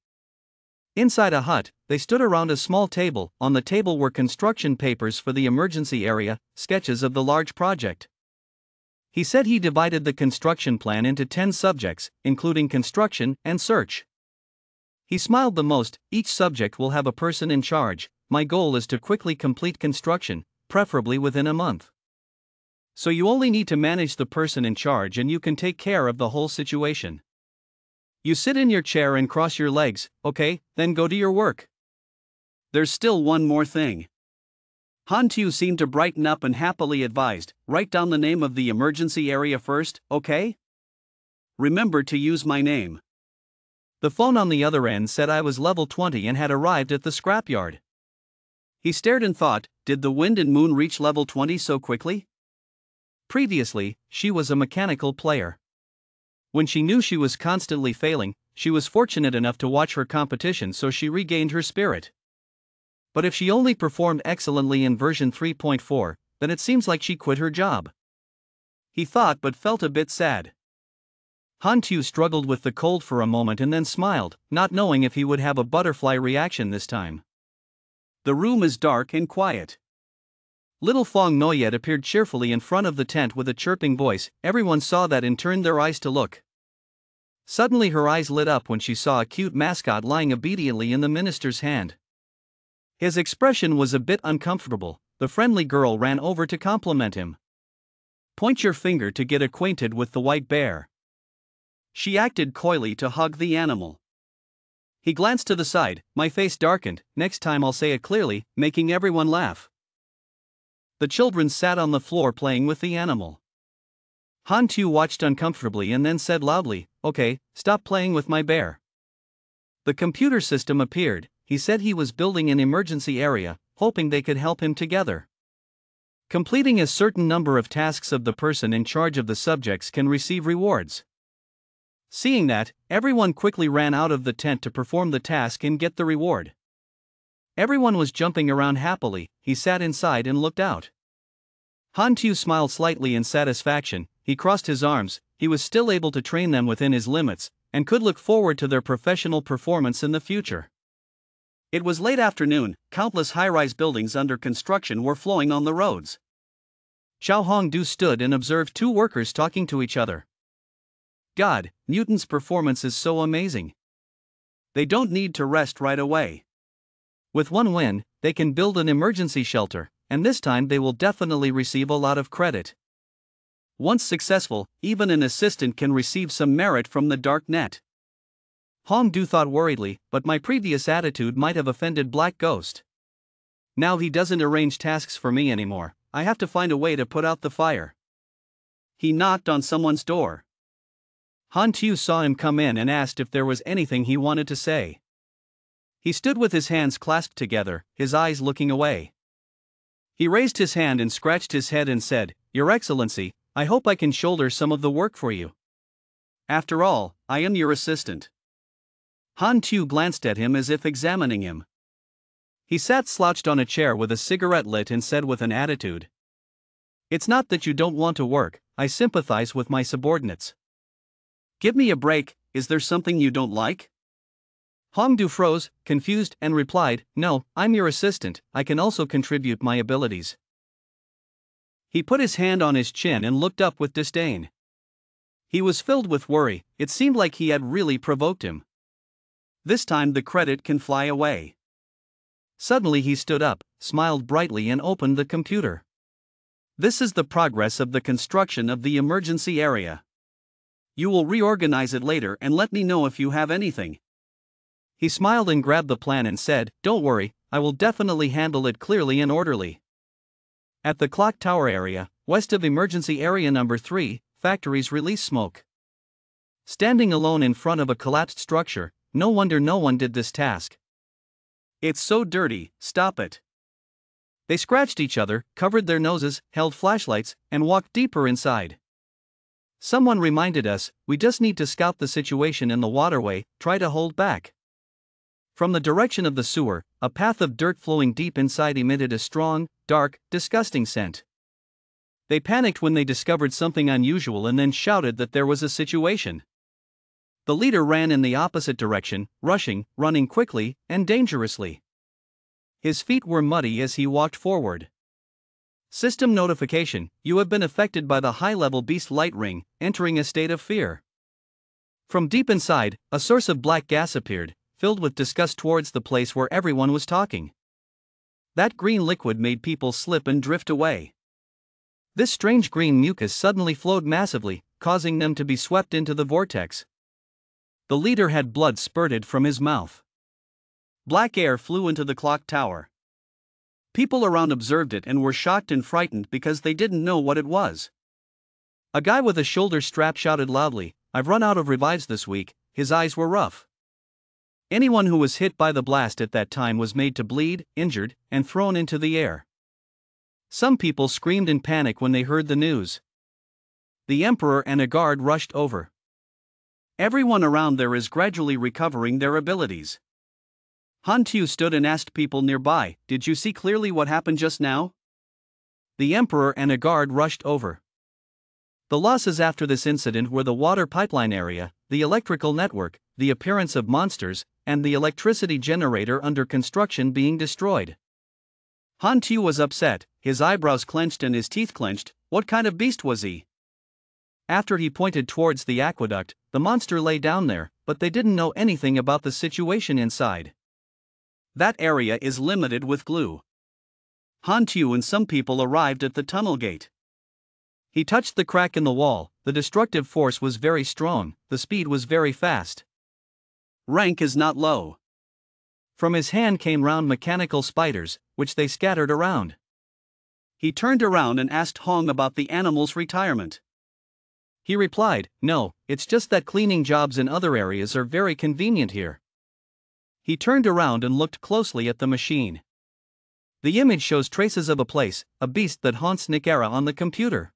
Inside a hut, they stood around a small table. On the table were construction papers for the emergency area, sketches of the large project. He said he divided the construction plan into 10 subjects, including construction and search. He smiled the most. Each subject will have a person in charge. My goal is to quickly complete construction, preferably within a month. So you only need to manage the person in charge and you can take care of the whole situation. You sit in your chair and cross your legs, okay, then go to your work. There's still one more thing. Hantu seemed to brighten up and happily advised, write down the name of the emergency area first, okay? Remember to use my name. The phone on the other end said I was level 20 and had arrived at the scrapyard. He stared and thought, did the Wind and Moon reach level 20 so quickly? Previously, she was a mechanical player. When she knew she was constantly failing, she was fortunate enough to watch her competition so she regained her spirit. But if she only performed excellently in version 3.4, then it seems like she quit her job. He thought but felt a bit sad. Han Tu struggled with the cold for a moment and then smiled, not knowing if he would have a butterfly reaction this time. The room is dark and quiet. Little Fong Noyet appeared cheerfully in front of the tent with a chirping voice. Everyone saw that and turned their eyes to look. Suddenly her eyes lit up when she saw a cute mascot lying obediently in the minister's hand. His expression was a bit uncomfortable. The friendly girl ran over to compliment him. "Point your finger to get acquainted with the white bear." She acted coyly to hug the animal. He glanced to the side. My face darkened. Next time I'll say it clearly, making everyone laugh. The children sat on the floor playing with the animal. Han Tu watched uncomfortably and then said loudly, "Okay, stop playing with my bear." The computer system appeared. He said he was building an emergency area, hoping they could help him together. Completing a certain number of tasks of the person in charge of the subjects can receive rewards. Seeing that, everyone quickly ran out of the tent to perform the task and get the reward. Everyone was jumping around happily. He sat inside and looked out. Han Tu smiled slightly in satisfaction. He crossed his arms. He was still able to train them within his limits, and could look forward to their professional performance in the future. It was late afternoon. Countless high-rise buildings under construction were flowing on the roads. Xiao Hongdu stood and observed two workers talking to each other. God, Newton's performance is so amazing. They don't need to rest right away. With one win, they can build an emergency shelter, and this time they will definitely receive a lot of credit. Once successful, even an assistant can receive some merit from the dark net. Hongdu thought worriedly, but my previous attitude might have offended Black Ghost. Now he doesn't arrange tasks for me anymore. I have to find a way to put out the fire. He knocked on someone's door. Han Tu saw him come in and asked if there was anything he wanted to say. He stood with his hands clasped together, his eyes looking away. He raised his hand and scratched his head and said, "Your Excellency, I hope I can shoulder some of the work for you. After all, I am your assistant." Han Tu glanced at him as if examining him. He sat slouched on a chair with a cigarette lit and said with an attitude, "It's not that you don't want to work, I sympathize with my subordinates. Give me a break, is there something you don't like?" Hongdu froze, confused, and replied, "No, I'm your assistant, I can also contribute my abilities." He put his hand on his chin and looked up with disdain. He was filled with worry. It seemed like he had really provoked him. This time the credit can fly away. Suddenly he stood up, smiled brightly and opened the computer. This is the progress of the construction of the emergency area. You will reorganize it later and let me know if you have anything. He smiled and grabbed the plan and said, "Don't worry, I will definitely handle it clearly and orderly." At the clock tower area, west of emergency area number 3, factories release smoke. Standing alone in front of a collapsed structure, no wonder no one did this task. "It's so dirty, stop it." They scratched each other, covered their noses, held flashlights, and walked deeper inside. Someone reminded us, we just need to scout the situation in the waterway, try to hold back. From the direction of the sewer, a path of dirt flowing deep inside emitted a strong, dark, disgusting scent. They panicked when they discovered something unusual and then shouted that there was a situation. The leader ran in the opposite direction, running quickly, and dangerously. His feet were muddy as he walked forward. System notification, you have been affected by the high-level beast light ring, entering a state of fear. From deep inside, a source of black gas appeared, filled with disgust towards the place where everyone was talking. That green liquid made people slip and drift away. This strange green mucus suddenly flowed massively, causing them to be swept into the vortex. The leader had blood spurted from his mouth. Black air flew into the clock tower. People around observed it and were shocked and frightened because they didn't know what it was. A guy with a shoulder strap shouted loudly, "I've run out of revives this week." His eyes were rough. Anyone who was hit by the blast at that time was made to bleed, injured, and thrown into the air. Some people screamed in panic when they heard the news. The emperor and a guard rushed over. Everyone around there is gradually recovering their abilities. Han Tu stood and asked people nearby, "Did you see clearly what happened just now?" The emperor and a guard rushed over. The losses after this incident were the water pipeline area, the electrical network, the appearance of monsters, and the electricity generator under construction being destroyed. Han Tu was upset, his eyebrows clenched and his teeth clenched. What kind of beast was he? After he pointed towards the aqueduct, the monster lay down there, but they didn't know anything about the situation inside. That area is limited with glue. Han Tu and some people arrived at the tunnel gate. He touched the crack in the wall. The destructive force was very strong, the speed was very fast. Rank is not low. From his hand came round mechanical spiders, which they scattered around. He turned around and asked Hong about the animal's retirement. He replied, "No, it's just that cleaning jobs in other areas are very convenient here." He turned around and looked closely at the machine. The image shows traces of a place, a beast that haunts Nikara on the computer.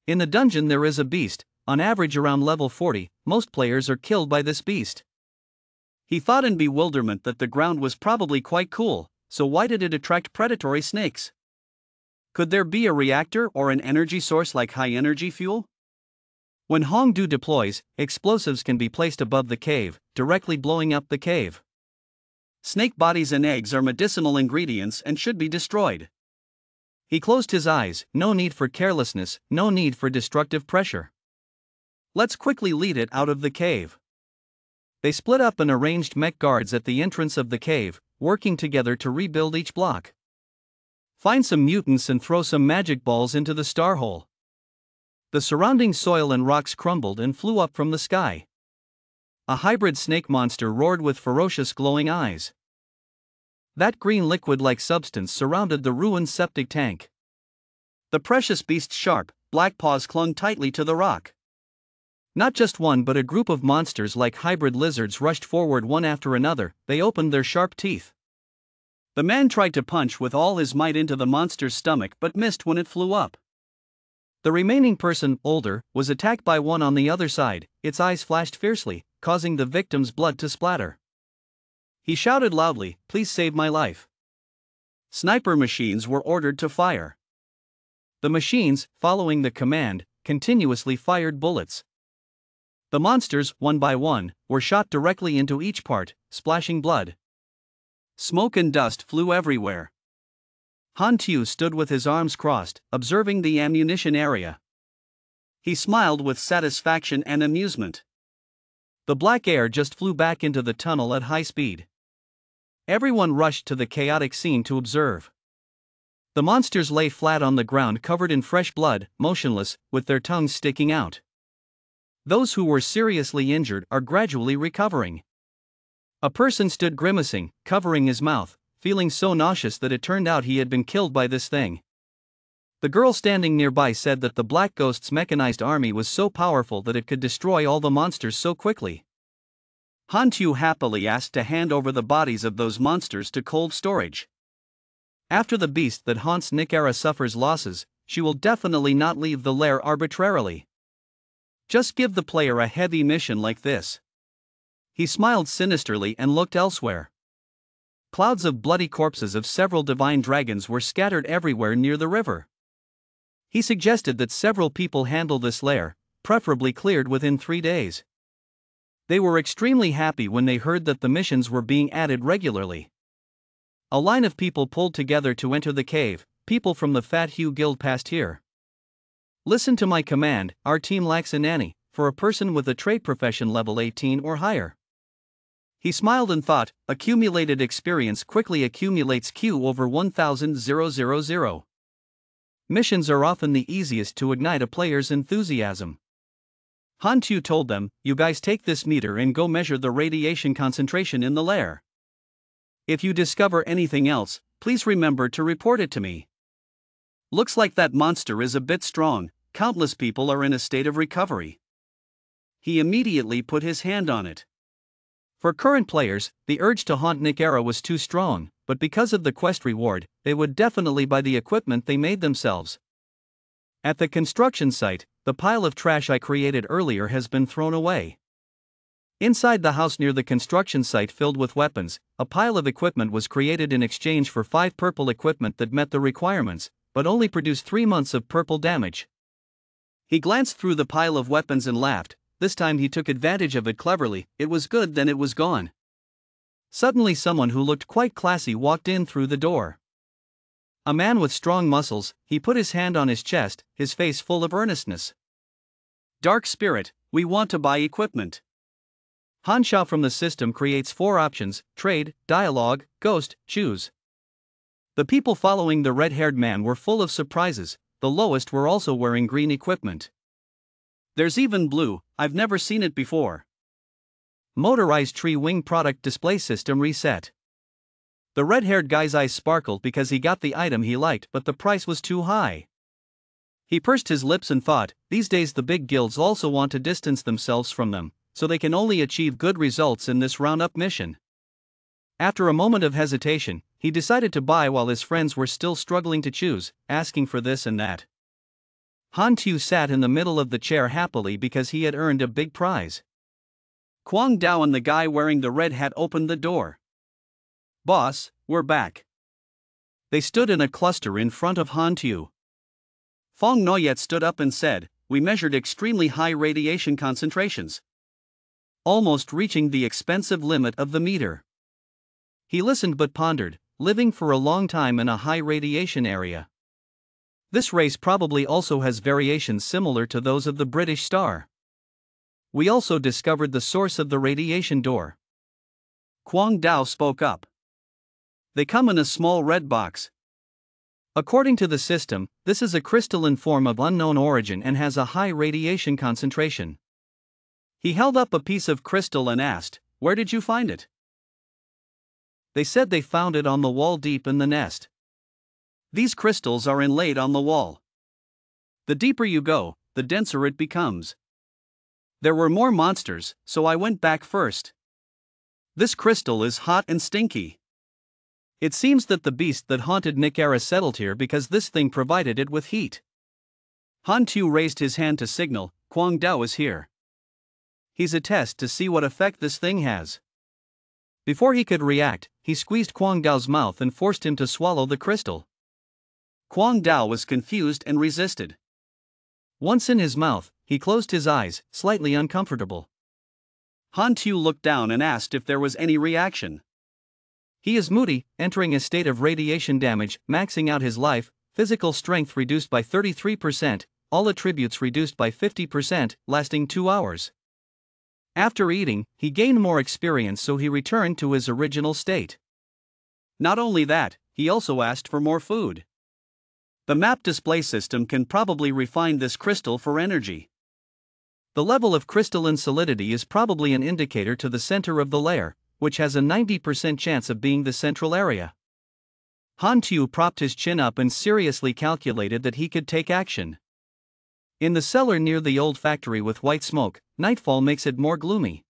In the dungeon there is a beast, on average around level 40, most players are killed by this beast. He thought in bewilderment that the ground was probably quite cool, so why did it attract predatory snakes? Could there be a reactor or an energy source like high-energy fuel? When Hongdu deploys, explosives can be placed above the cave, directly blowing up the cave. Snake bodies and eggs are medicinal ingredients and should be destroyed. He closed his eyes, no need for carelessness, no need for destructive pressure. Let's quickly lead it out of the cave. They split up and arranged mech guards at the entrance of the cave, working together to rebuild each block. Find some mutants and throw some magic balls into the star hole. The surrounding soil and rocks crumbled and flew up from the sky. A hybrid snake monster roared with ferocious glowing eyes. That green liquid-like substance surrounded the ruined septic tank. The precious beast's sharp, black paws clung tightly to the rock. Not just one but a group of monsters like hybrid lizards rushed forward one after another. They opened their sharp teeth. The man tried to punch with all his might into the monster's stomach but missed when it flew up. The remaining person, older, was attacked by one on the other side. Its eyes flashed fiercely, causing the victim's blood to splatter. He shouted loudly, "Please save my life." Sniper machines were ordered to fire. The machines, following the command, continuously fired bullets. The monsters, one by one, were shot directly into each part, splashing blood. Smoke and dust flew everywhere. Han Tu stood with his arms crossed, observing the ammunition area. He smiled with satisfaction and amusement. The black air just flew back into the tunnel at high speed. Everyone rushed to the chaotic scene to observe. The monsters lay flat on the ground covered in fresh blood, motionless, with their tongues sticking out. Those who were seriously injured are gradually recovering. A person stood grimacing, covering his mouth, feeling so nauseous that it turned out he had been killed by this thing. The girl standing nearby said that the Black Ghost's mechanized army was so powerful that it could destroy all the monsters so quickly. Han Tu happily asked to hand over the bodies of those monsters to cold storage. After the beast that haunts Nikara suffers losses, she will definitely not leave the lair arbitrarily. Just give the player a heavy mission like this. He smiled sinisterly and looked elsewhere. Clouds of bloody corpses of several divine dragons were scattered everywhere near the river. He suggested that several people handle this lair, preferably cleared within 3 days. They were extremely happy when they heard that the missions were being added regularly. A line of people pulled together to enter the cave. People from the Fat Hue Guild passed here. Listen to my command, our team lacks a nanny, for a person with a trade profession level 18 or higher. He smiled and thought, accumulated experience quickly accumulates Q over 1000. Missions are often the easiest to ignite a player's enthusiasm. Han Tu told them, "You guys take this meter and go measure the radiation concentration in the lair. If you discover anything else, please remember to report it to me. Looks like that monster is a bit strong, countless people are in a state of recovery." He immediately put his hand on it. For current players, the urge to haunt Nikara was too strong, but because of the quest reward, they would definitely buy the equipment they made themselves. At the construction site, the pile of trash I created earlier has been thrown away. Inside the house near the construction site filled with weapons, a pile of equipment was created in exchange for 5 purple equipment that met the requirements, but only produced 3 months of purple damage. He glanced through the pile of weapons and laughed. This time he took advantage of it cleverly. It was good, then it was gone. Suddenly someone who looked quite classy walked in through the door. A man with strong muscles. He put his hand on his chest, his face full of earnestness. Dark Spirit, we want to buy equipment. Xiao from the system creates 4 options: trade, dialogue, ghost, choose. The people following the red-haired man were full of surprises. The lowest were also wearing green equipment. There's even blue, I've never seen it before. Motorized tree wing product display system reset. The red-haired guy's eyes sparkled because he got the item he liked, but the price was too high. He pursed his lips and thought, these days the big guilds also want to distance themselves from them, so they can only achieve good results in this roundup mission. After a moment of hesitation, he decided to buy while his friends were still struggling to choose, asking for this and that. Han Tu sat in the middle of the chair happily because he had earned a big prize. Kwang Dao and the guy wearing the red hat opened the door. Boss, we're back. They stood in a cluster in front of Han Tu. Fong Noyet stood up and said, we measured extremely high radiation concentrations, almost reaching the expensive limit of the meter. He listened but pondered, living for a long time in a high radiation area. This race probably also has variations similar to those of the British star. We also discovered the source of the radiation door. Kwang Dao spoke up. They come in a small red box. According to the system, this is a crystalline form of unknown origin and has a high radiation concentration. He held up a piece of crystal and asked, where did you find it? They said they found it on the wall deep in the nest. These crystals are inlaid on the wall. The deeper you go, the denser it becomes. There were more monsters, so I went back first. This crystal is hot and stinky. It seems that the beast that haunted Nikara settled here because this thing provided it with heat. Han Tu raised his hand to signal, Kwang Dao is here. He's a test to see what effect this thing has. Before he could react, he squeezed Kwang Dao's mouth and forced him to swallow the crystal. Kwang Dao was confused and resisted. Once in his mouth, he closed his eyes, slightly uncomfortable. Han Tu looked down and asked if there was any reaction. He is moody, entering a state of radiation damage, maxing out his life, physical strength reduced by 33%, all attributes reduced by 50%, lasting 2 hours. After eating, he gained more experience, so he returned to his original state. Not only that, he also asked for more food. The map display system can probably refine this crystal for energy. The level of crystalline solidity is probably an indicator to the center of the layer, which has a 90% chance of being the central area. Han Tu propped his chin up and seriously calculated that he could take action. In the cellar near the old factory with white smoke, nightfall makes it more gloomy.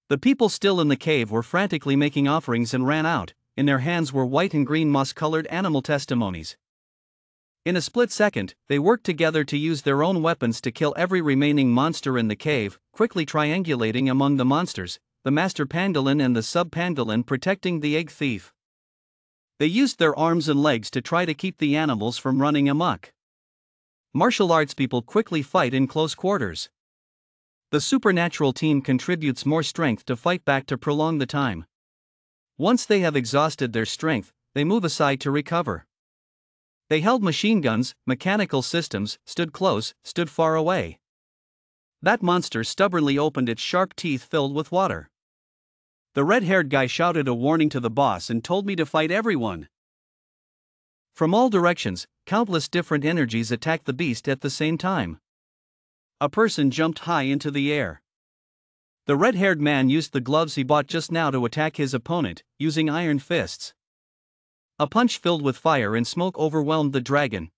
The people still in the cave were frantically making offerings and ran out. In their hands were white and green moss-colored animal testimonies. In a split second, they worked together to use their own weapons to kill every remaining monster in the cave, quickly triangulating among the monsters, the master pangolin and the sub-pangolin protecting the egg thief. They used their arms and legs to try to keep the animals from running amok. Martial arts people quickly fight in close quarters. The supernatural team contributes more strength to fight back to prolong the time. Once they have exhausted their strength, they move aside to recover. They held machine guns, mechanical systems, stood close, stood far away. That monster stubbornly opened its sharp teeth filled with water. The red-haired guy shouted a warning to the boss and told me to fight everyone. From all directions, countless different energies attacked the beast at the same time. A person jumped high into the air. The red-haired man used the gloves he bought just now to attack his opponent, using iron fists. A punch filled with fire and smoke overwhelmed the dragon.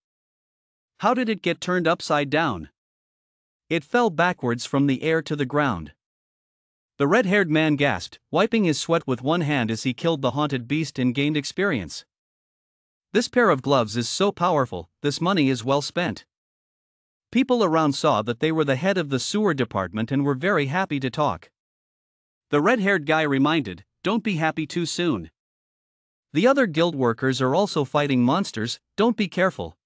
How did it get turned upside down? It fell backwards from the air to the ground. The red-haired man gasped, wiping his sweat with one hand as he killed the haunted beast and gained experience. This pair of gloves is so powerful, this money is well spent. People around saw that they were the head of the sewer department and were very happy to talk. The red-haired guy reminded, don't be happy too soon. The other guild workers are also fighting monsters, don't be careful.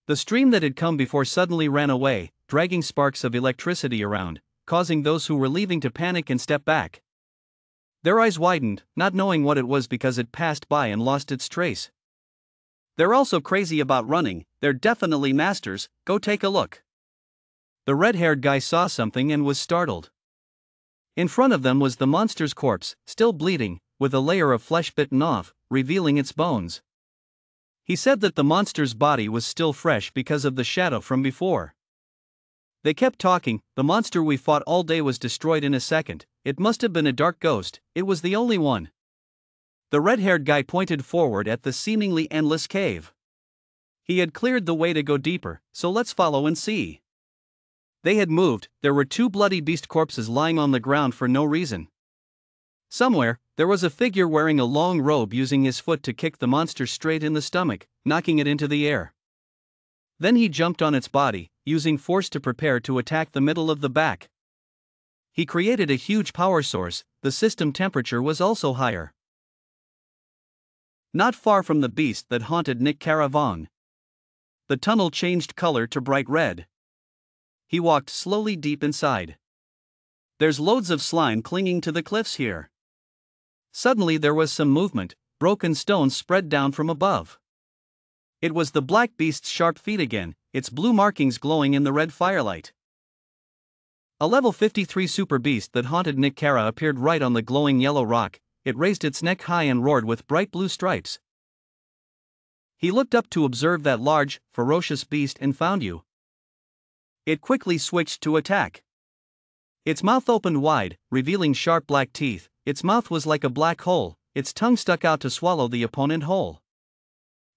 The stream that had come before suddenly ran away, dragging sparks of electricity around, causing those who were leaving to panic and step back. Their eyes widened, not knowing what it was because it passed by and lost its trace. They're also crazy about running, they're definitely masters, go take a look. The red-haired guy saw something and was startled. In front of them was the monster's corpse, still bleeding, with a layer of flesh bitten off, revealing its bones. He said that the monster's body was still fresh because of the shadow from before. They kept talking. The monster we fought all day was destroyed in a second. It must have been a dark ghost, it was the only one. The red-haired guy pointed forward at the seemingly endless cave. He had cleared the way to go deeper, so let's follow and see. They had moved. There were 2 bloody beast corpses lying on the ground for no reason. Somewhere, there was a figure wearing a long robe using his foot to kick the monster straight in the stomach, knocking it into the air. Then he jumped on its body, using force to prepare to attack the middle of the back. He created a huge power source. The system temperature was also higher. Not far from the beast that haunted Nick Caravon. The tunnel changed color to bright red. He walked slowly deep inside. There's loads of slime clinging to the cliffs here. Suddenly there was some movement, broken stones spread down from above. It was the black beast's sharp feet again, its blue markings glowing in the red firelight. A level 53 super beast that haunted Nick Cara appeared right on the glowing yellow rock. It raised its neck high and roared with bright blue stripes. He looked up to observe that large, ferocious beast and found you. It quickly switched to attack. Its mouth opened wide, revealing sharp black teeth. Its mouth was like a black hole, its tongue stuck out to swallow the opponent whole.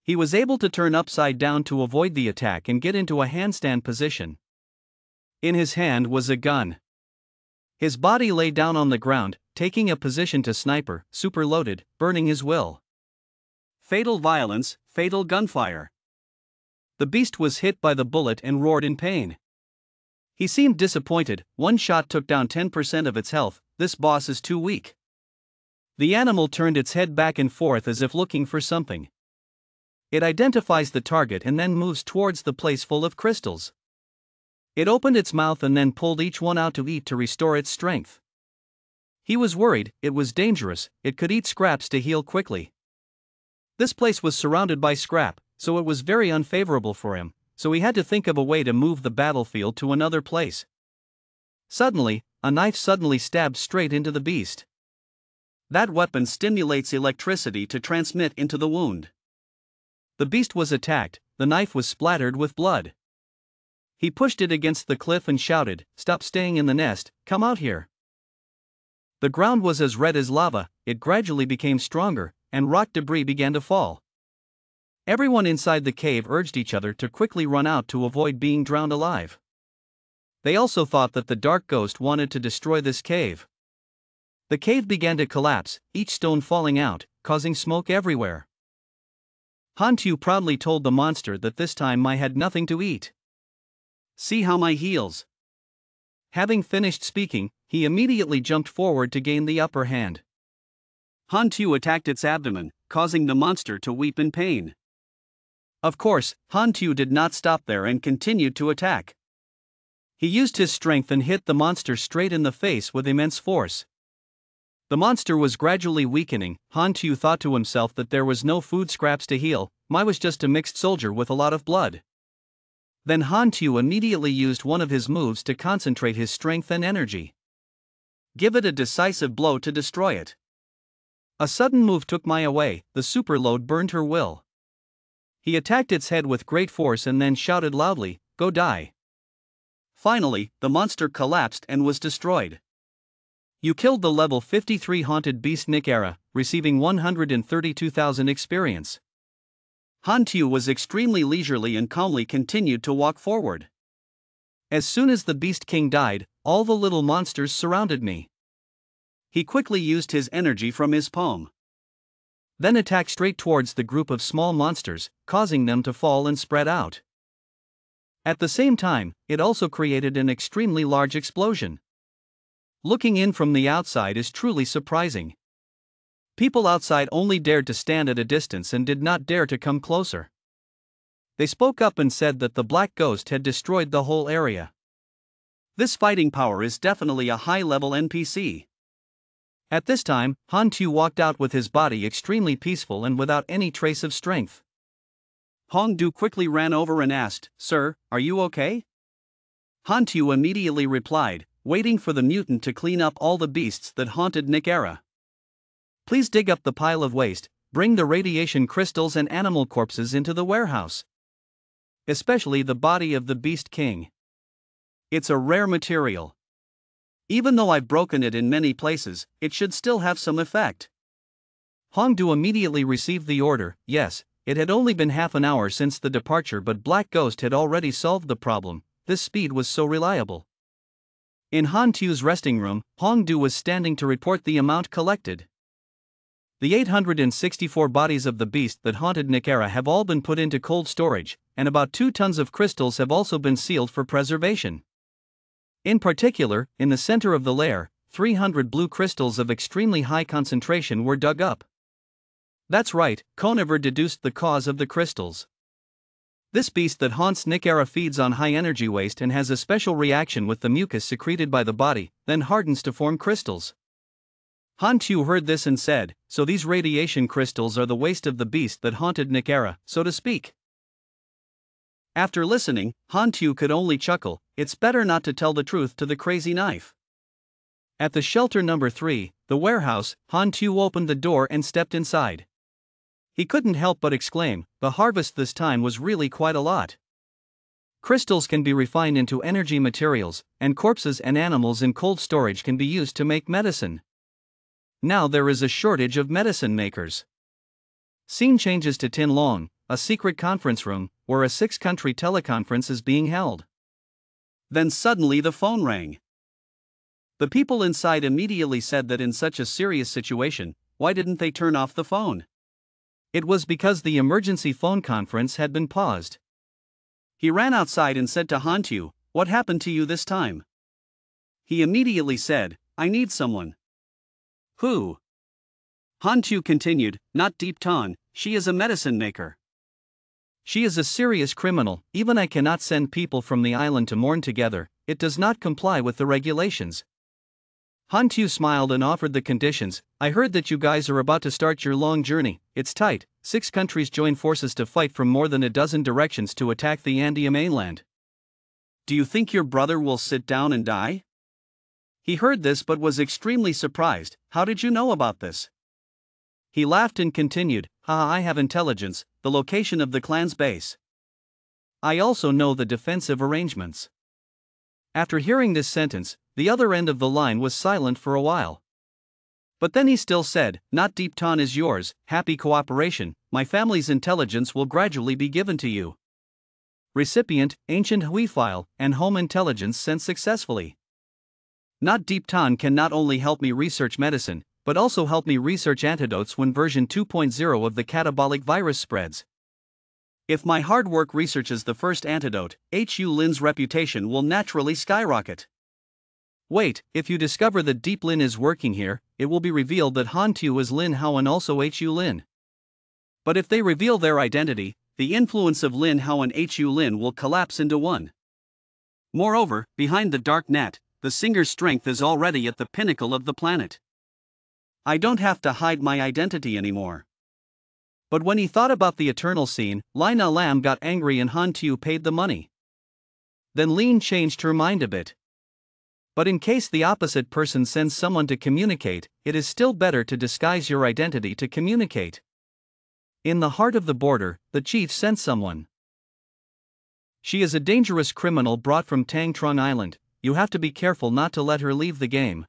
He was able to turn upside down to avoid the attack and get into a handstand position. In his hand was a gun. His body lay down on the ground, taking a position to sniper, super loaded, burning his will. Fatal violence, fatal gunfire. The beast was hit by the bullet and roared in pain. He seemed disappointed. One shot took down 10% of its health. This boss is too weak. The animal turned its head back and forth as if looking for something. It identifies the target and then moves towards the place full of crystals. It opened its mouth and then pulled each one out to eat to restore its strength. He was worried. It was dangerous. It could eat scraps to heal quickly. This place was surrounded by scrap, so it was very unfavorable for him, so he had to think of a way to move the battlefield to another place. Suddenly, a knife suddenly stabbed straight into the beast. That weapon stimulates electricity to transmit into the wound. The beast was attacked. The knife was splattered with blood. He pushed it against the cliff and shouted, "Stop staying in the nest, come out here." The ground was as red as lava. It gradually became stronger, and rock debris began to fall. Everyone inside the cave urged each other to quickly run out to avoid being drowned alive. They also thought that the dark ghost wanted to destroy this cave. The cave began to collapse, each stone falling out, causing smoke everywhere. Hantu proudly told the monster that this time I had nothing to eat. See how my heals. Having finished speaking, he immediately jumped forward to gain the upper hand. Hantu attacked its abdomen, causing the monster to weep in pain. Of course, Hantu did not stop there and continued to attack. He used his strength and hit the monster straight in the face with immense force. The monster was gradually weakening. Hantu thought to himself that there was no food scraps to heal. I was just a mixed soldier with a lot of blood. Then Hantu immediately used one of his moves to concentrate his strength and energy. Give it a decisive blow to destroy it. A sudden move took Mai away. The superload burned her will. He attacked its head with great force and then shouted loudly, "Go die." Finally, the monster collapsed and was destroyed. You killed the level 53 haunted beast Nick Era, receiving 132,000 experience. Hantu was extremely leisurely and calmly continued to walk forward. As soon as the Beast King died, all the little monsters surrounded me. He quickly used his energy from his palm. Then attacked straight towards the group of small monsters, causing them to fall and spread out. At the same time, it also created an extremely large explosion. Looking in from the outside is truly surprising. People outside only dared to stand at a distance and did not dare to come closer. They spoke up and said that the black ghost had destroyed the whole area. This fighting power is definitely a high-level NPC. At this time, Han Tu walked out with his body extremely peaceful and without any trace of strength. Hong Du quickly ran over and asked, "Sir, are you okay?" Han Tu immediately replied, waiting for the mutant to clean up all the beasts that haunted Nick Era. "Please dig up the pile of waste, bring the radiation crystals and animal corpses into the warehouse. Especially the body of the Beast King. It's a rare material. Even though I've broken it in many places, it should still have some effect." Hong Du immediately received the order. Yes, it had only been half an hour since the departure, but Black Ghost had already solved the problem. This speed was so reliable. In Han Tu's resting room, Hong Du was standing to report the amount collected. The 864 bodies of the beast that haunted Nick Era have all been put into cold storage, and about 2 tons of crystals have also been sealed for preservation. In particular, in the center of the lair, 300 blue crystals of extremely high concentration were dug up. That's right, Conover deduced the cause of the crystals. This beast that haunts Nick Era feeds on high energy waste and has a special reaction with the mucus secreted by the body, then hardens to form crystals. Han Tu heard this and said, "So these radiation crystals are the waste of the beast that haunted Nick Era, so to speak." After listening, Han Tu could only chuckle. It's better not to tell the truth to the crazy knife. At the shelter number 3, the warehouse, Han Tu opened the door and stepped inside. He couldn't help but exclaim, the harvest this time was really quite a lot. Crystals can be refined into energy materials, and corpses and animals in cold storage can be used to make medicine. Now there is a shortage of medicine makers. Scene changes to Tin Long, a secret conference room, where a 6-country teleconference is being held. Then suddenly the phone rang. The people inside immediately said that in such a serious situation, why didn't they turn off the phone? It was because the emergency phone conference had been paused. He ran outside and said to Han Tu, "What happened to you this time?" He immediately said, "I need someone." "Who?" Han Tu continued, "Not Deep Tan, she is a medicine maker." "She is a serious criminal. Even I cannot send people from the island to mourn together, it does not comply with the regulations." Han Tu smiled and offered the conditions. "I heard that you guys are about to start your long journey. It's tight. 6 countries join forces to fight from more than a dozen directions to attack the Andia mainland. Do you think your brother will sit down and die?" He heard this but was extremely surprised. "How did you know about this?" He laughed and continued, I have intelligence, the location of the clan's base. I also know the defensive arrangements." After hearing this sentence, the other end of the line was silent for a while. But then he still said, "Not Deep Tan is yours, happy cooperation, my family's intelligence will gradually be given to you. Recipient, Ancient Hui file, and Home Intelligence sent successfully. Not Deep Tan can not only help me research medicine, but also help me research antidotes when version 2.0 of the catabolic virus spreads. If my hard work researches the first antidote, Hu Lin's reputation will naturally skyrocket. Wait, if you discover that Deep Lin is working here, it will be revealed that Han Tu is Lin Hao and also Hu Lin. But if they reveal their identity, the influence of Lin Hao and Hu Lin will collapse into one. Moreover, behind the dark net, the singer's strength is already at the pinnacle of the planet. I don't have to hide my identity anymore." But when he thought about the eternal scene, Lina Lam got angry and Han Tu paid the money. Then Lin changed her mind a bit. But in case the opposite person sends someone to communicate, it is still better to disguise your identity to communicate. In the heart of the border, the chief sent someone. "She is a dangerous criminal brought from Tang Trung Island. You have to be careful not to let her leave the game.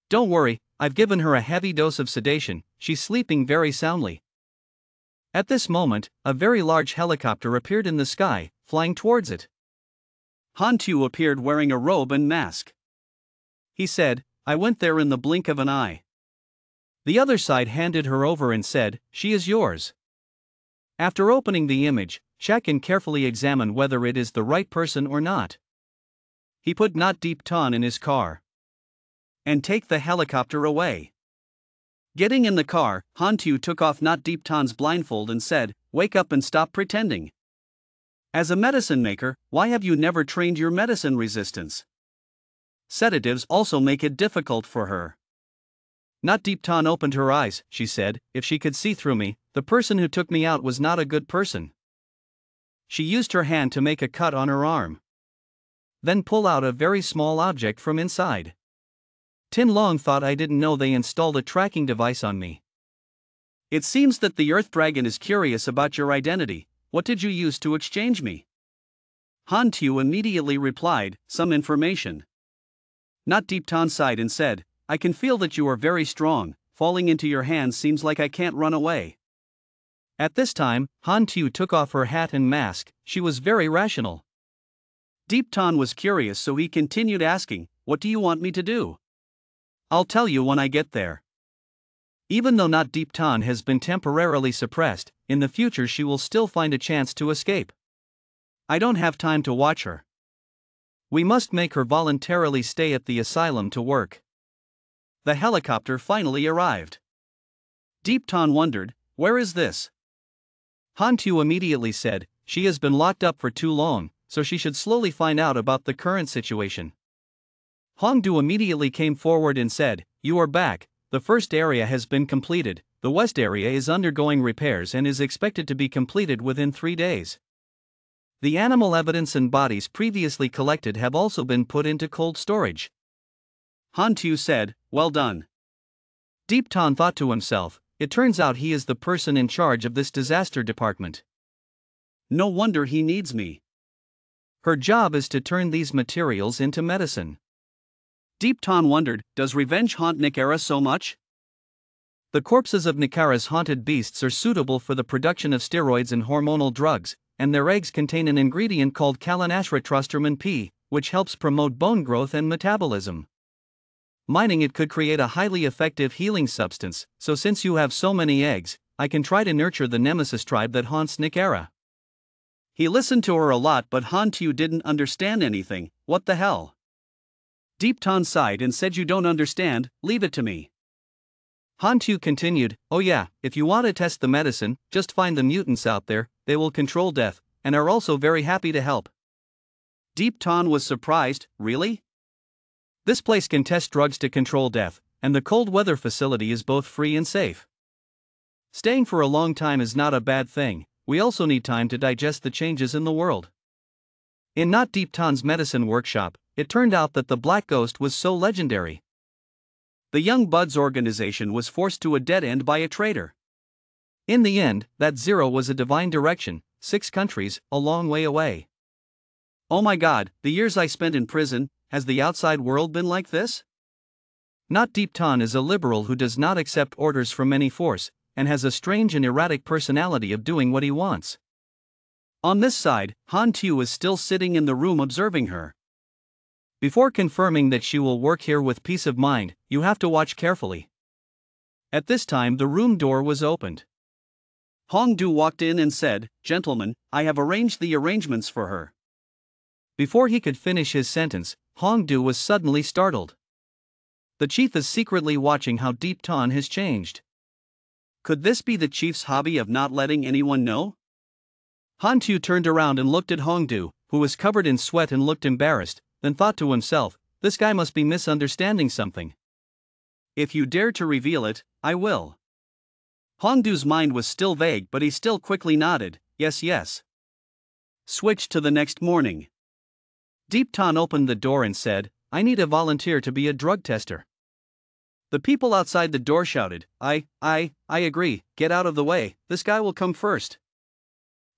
Don't worry, I've given her a heavy dose of sedation, she's sleeping very soundly." At this moment, a very large helicopter appeared in the sky, flying towards it. Han Tu appeared wearing a robe and mask. He said, "I went there in the blink of an eye." The other side handed her over and said, "She is yours." After opening the image, check and carefully examine whether it is the right person or not. He put Not Deep Tan in his car. And take the helicopter away. Getting in the car, Han Tu took off Not Deep Tan's blindfold and said, "Wake up and stop pretending." As a medicine maker, why have you never trained your medicine resistance? Sedatives also make it difficult for her. Not Deep Tan opened her eyes, she said, if she could see through me, the person who took me out was not a good person. She used her hand to make a cut on her arm. Then pull out a very small object from inside. Tin Long thought I didn't know they installed a tracking device on me. It seems that the Earth Dragon is curious about your identity. What did you use to exchange me? Han Tu immediately replied, some information. Not Deep Tan sighed and said, I can feel that you are very strong, falling into your hands seems like I can't run away. At this time, Han Tu took off her hat and mask, she was very rational. Deep Tan was curious so he continued asking, what do you want me to do? I'll tell you when I get there. Even though Not Deep Tan has been temporarily suppressed, in the future she will still find a chance to escape. I don't have time to watch her. We must make her voluntarily stay at the asylum to work. The helicopter finally arrived. Deep Tan wondered, where is this? Han Tu immediately said, she has been locked up for too long, so she should slowly find out about the current situation. Hongdu immediately came forward and said, you are back, the first area has been completed, the west area is undergoing repairs and is expected to be completed within 3 days. The animal evidence and bodies previously collected have also been put into cold storage. Han Tu said, well done. Deep Tan thought to himself, it turns out he is the person in charge of this disaster department. No wonder he needs me. Her job is to turn these materials into medicine. Deep Tan wondered, does revenge haunt Nikara so much? The corpses of Nikara's haunted beasts are suitable for the production of steroids and hormonal drugs, and their eggs contain an ingredient called Calanashratrostermin P, which helps promote bone growth and metabolism. Mining it could create a highly effective healing substance, so since you have so many eggs, I can try to nurture the nemesis tribe that haunts Nikara. He listened to her a lot but Han Tu didn't understand anything, what the hell? Deep Tan sighed and said you don't understand, leave it to me. Han Tu continued, oh yeah, if you want to test the medicine, just find the mutants out there, they will control death, and are also very happy to help. Deep Tan was surprised, really? This place can test drugs to control death, and the cold weather facility is both free and safe. Staying for a long time is not a bad thing, we also need time to digest the changes in the world. In Not Deep Tan's medicine workshop, it turned out that the Black Ghost was so legendary. The Young Buds organization was forced to a dead end by a traitor. In the end, that zero was a divine direction, 6 countries, a long way away. Oh my god, the years I spent in prison, has the outside world been like this? Not Deep Tan is a liberal who does not accept orders from any force, and has a strange and erratic personality of doing what he wants. On this side, Han Tu is still sitting in the room observing her. Before confirming that she will work here with peace of mind, you have to watch carefully. At this time the room door was opened. Hongdu walked in and said, gentlemen, I have arranged the arrangements for her. Before he could finish his sentence, Hongdu was suddenly startled. The chief is secretly watching how Deep Tan has changed. Could this be the chief's hobby of not letting anyone know? Han Tu turned around and looked at Hongdu, who was covered in sweat and looked embarrassed, then thought to himself, this guy must be misunderstanding something. If you dare to reveal it, I will. Hongdu's mind was still vague but he still quickly nodded, yes yes. Switch to the next morning. Deep Tan opened the door and said, I need a volunteer to be a drug tester. The people outside the door shouted, I agree, get out of the way, this guy will come first.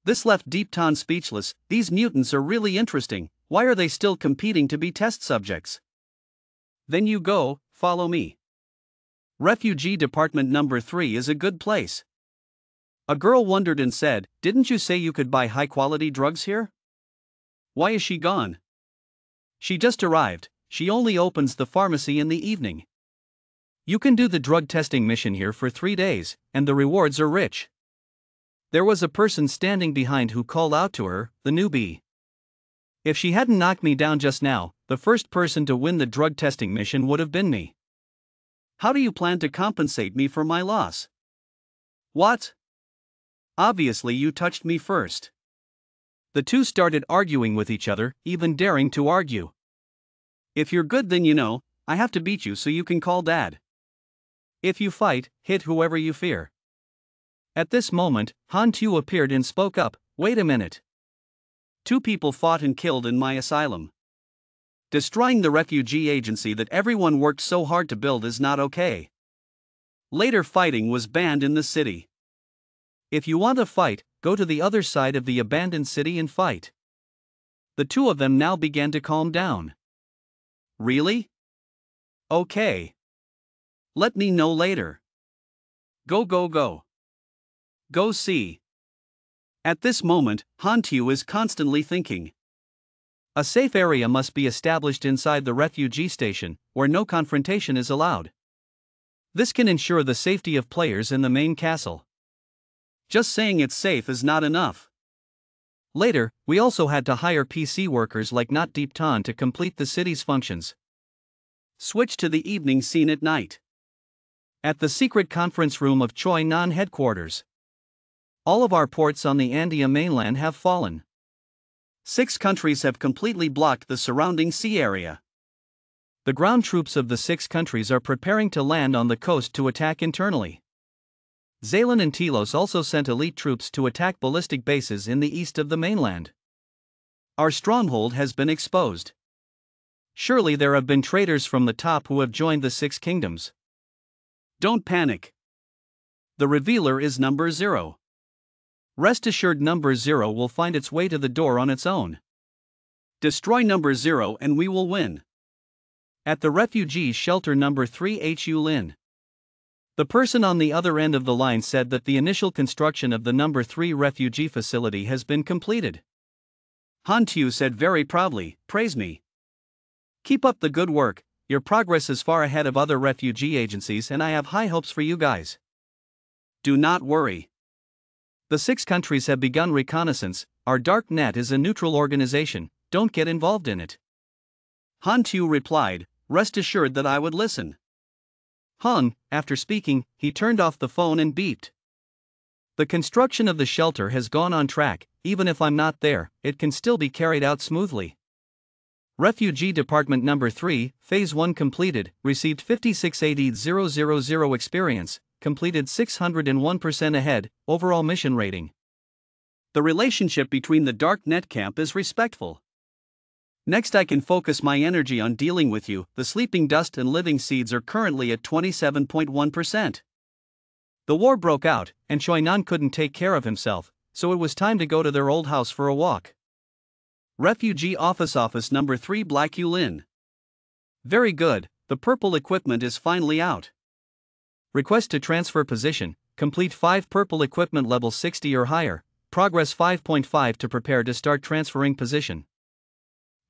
This left Deep Tan speechless, these mutants are really interesting, why are they still competing to be test subjects? Then you go, follow me. Refugee Department number 3 is a good place. A girl wondered and said, didn't you say you could buy high-quality drugs here? Why is she gone? She just arrived, she only opens the pharmacy in the evening. You can do the drug testing mission here for 3 days, and the rewards are rich. There was a person standing behind who called out to her, the newbie. If she hadn't knocked me down just now, the first person to win the drug testing mission would have been me. How do you plan to compensate me for my loss? What? Obviously you touched me first. The two started arguing with each other, even daring to argue. If you're good, then I have to beat you so you can call dad. If you fight, hit whoever you fear. At this moment, Han Tu appeared and spoke up. Wait a minute. Two people fought and killed in my asylum. Destroying the refugee agency that everyone worked so hard to build is not okay. Later, fighting was banned in the city. If you want to fight, go to the other side of the abandoned city and fight. The two of them now began to calm down. Really? Okay. Let me know later. Go go go. Go see. At this moment, Han Tu is constantly thinking. A safe area must be established inside the refugee station, where no confrontation is allowed. This can ensure the safety of players in the main castle. Just saying it's safe is not enough. Later, we also had to hire PC workers like Not Deep Tan to complete the city's functions. Switch to the evening scene at night. At the secret conference room of Choi Nan headquarters. All of our ports on the Andia mainland have fallen. 6 countries have completely blocked the surrounding sea area. The ground troops of the 6 countries are preparing to land on the coast to attack internally. Zaylan and Telos also sent elite troops to attack ballistic bases in the east of the mainland. Our stronghold has been exposed. Surely there have been traitors from the top who have joined the 6 kingdoms. Don't panic. The revealer is number 0. Rest assured, number 0 will find its way to the door on its own. Destroy number 0 and we will win. At the refugee shelter number 3 Hu Lin. The person on the other end of the line said that the initial construction of the number 3 refugee facility has been completed. Han Tu said very proudly, "Praise me. Keep up the good work, your progress is far ahead of other refugee agencies and I have high hopes for you guys." Do not worry. The 6 countries have begun reconnaissance. Our dark net is a neutral organization, don't get involved in it. Han Tu replied, "Rest assured that I would listen." Han, after speaking, he turned off the phone and beeped. The construction of the shelter has gone on track. Even if I'm not there, it can still be carried out smoothly. Refugee Department number 3, Phase 1 completed, received 5680,000 experience, completed 601% ahead, overall mission rating. The relationship between the dark net camp is respectful. Next, I can focus my energy on dealing with you. The sleeping dust and living seeds are currently at 27.1%. The war broke out, and Choi Nan couldn't take care of himself, so it was time to go to their old house for a walk. Refugee office number 3 Black Yulin. Very good, the purple equipment is finally out. Request to transfer position, complete 5 purple equipment level 60 or higher, progress 5.5 to prepare to start transferring position.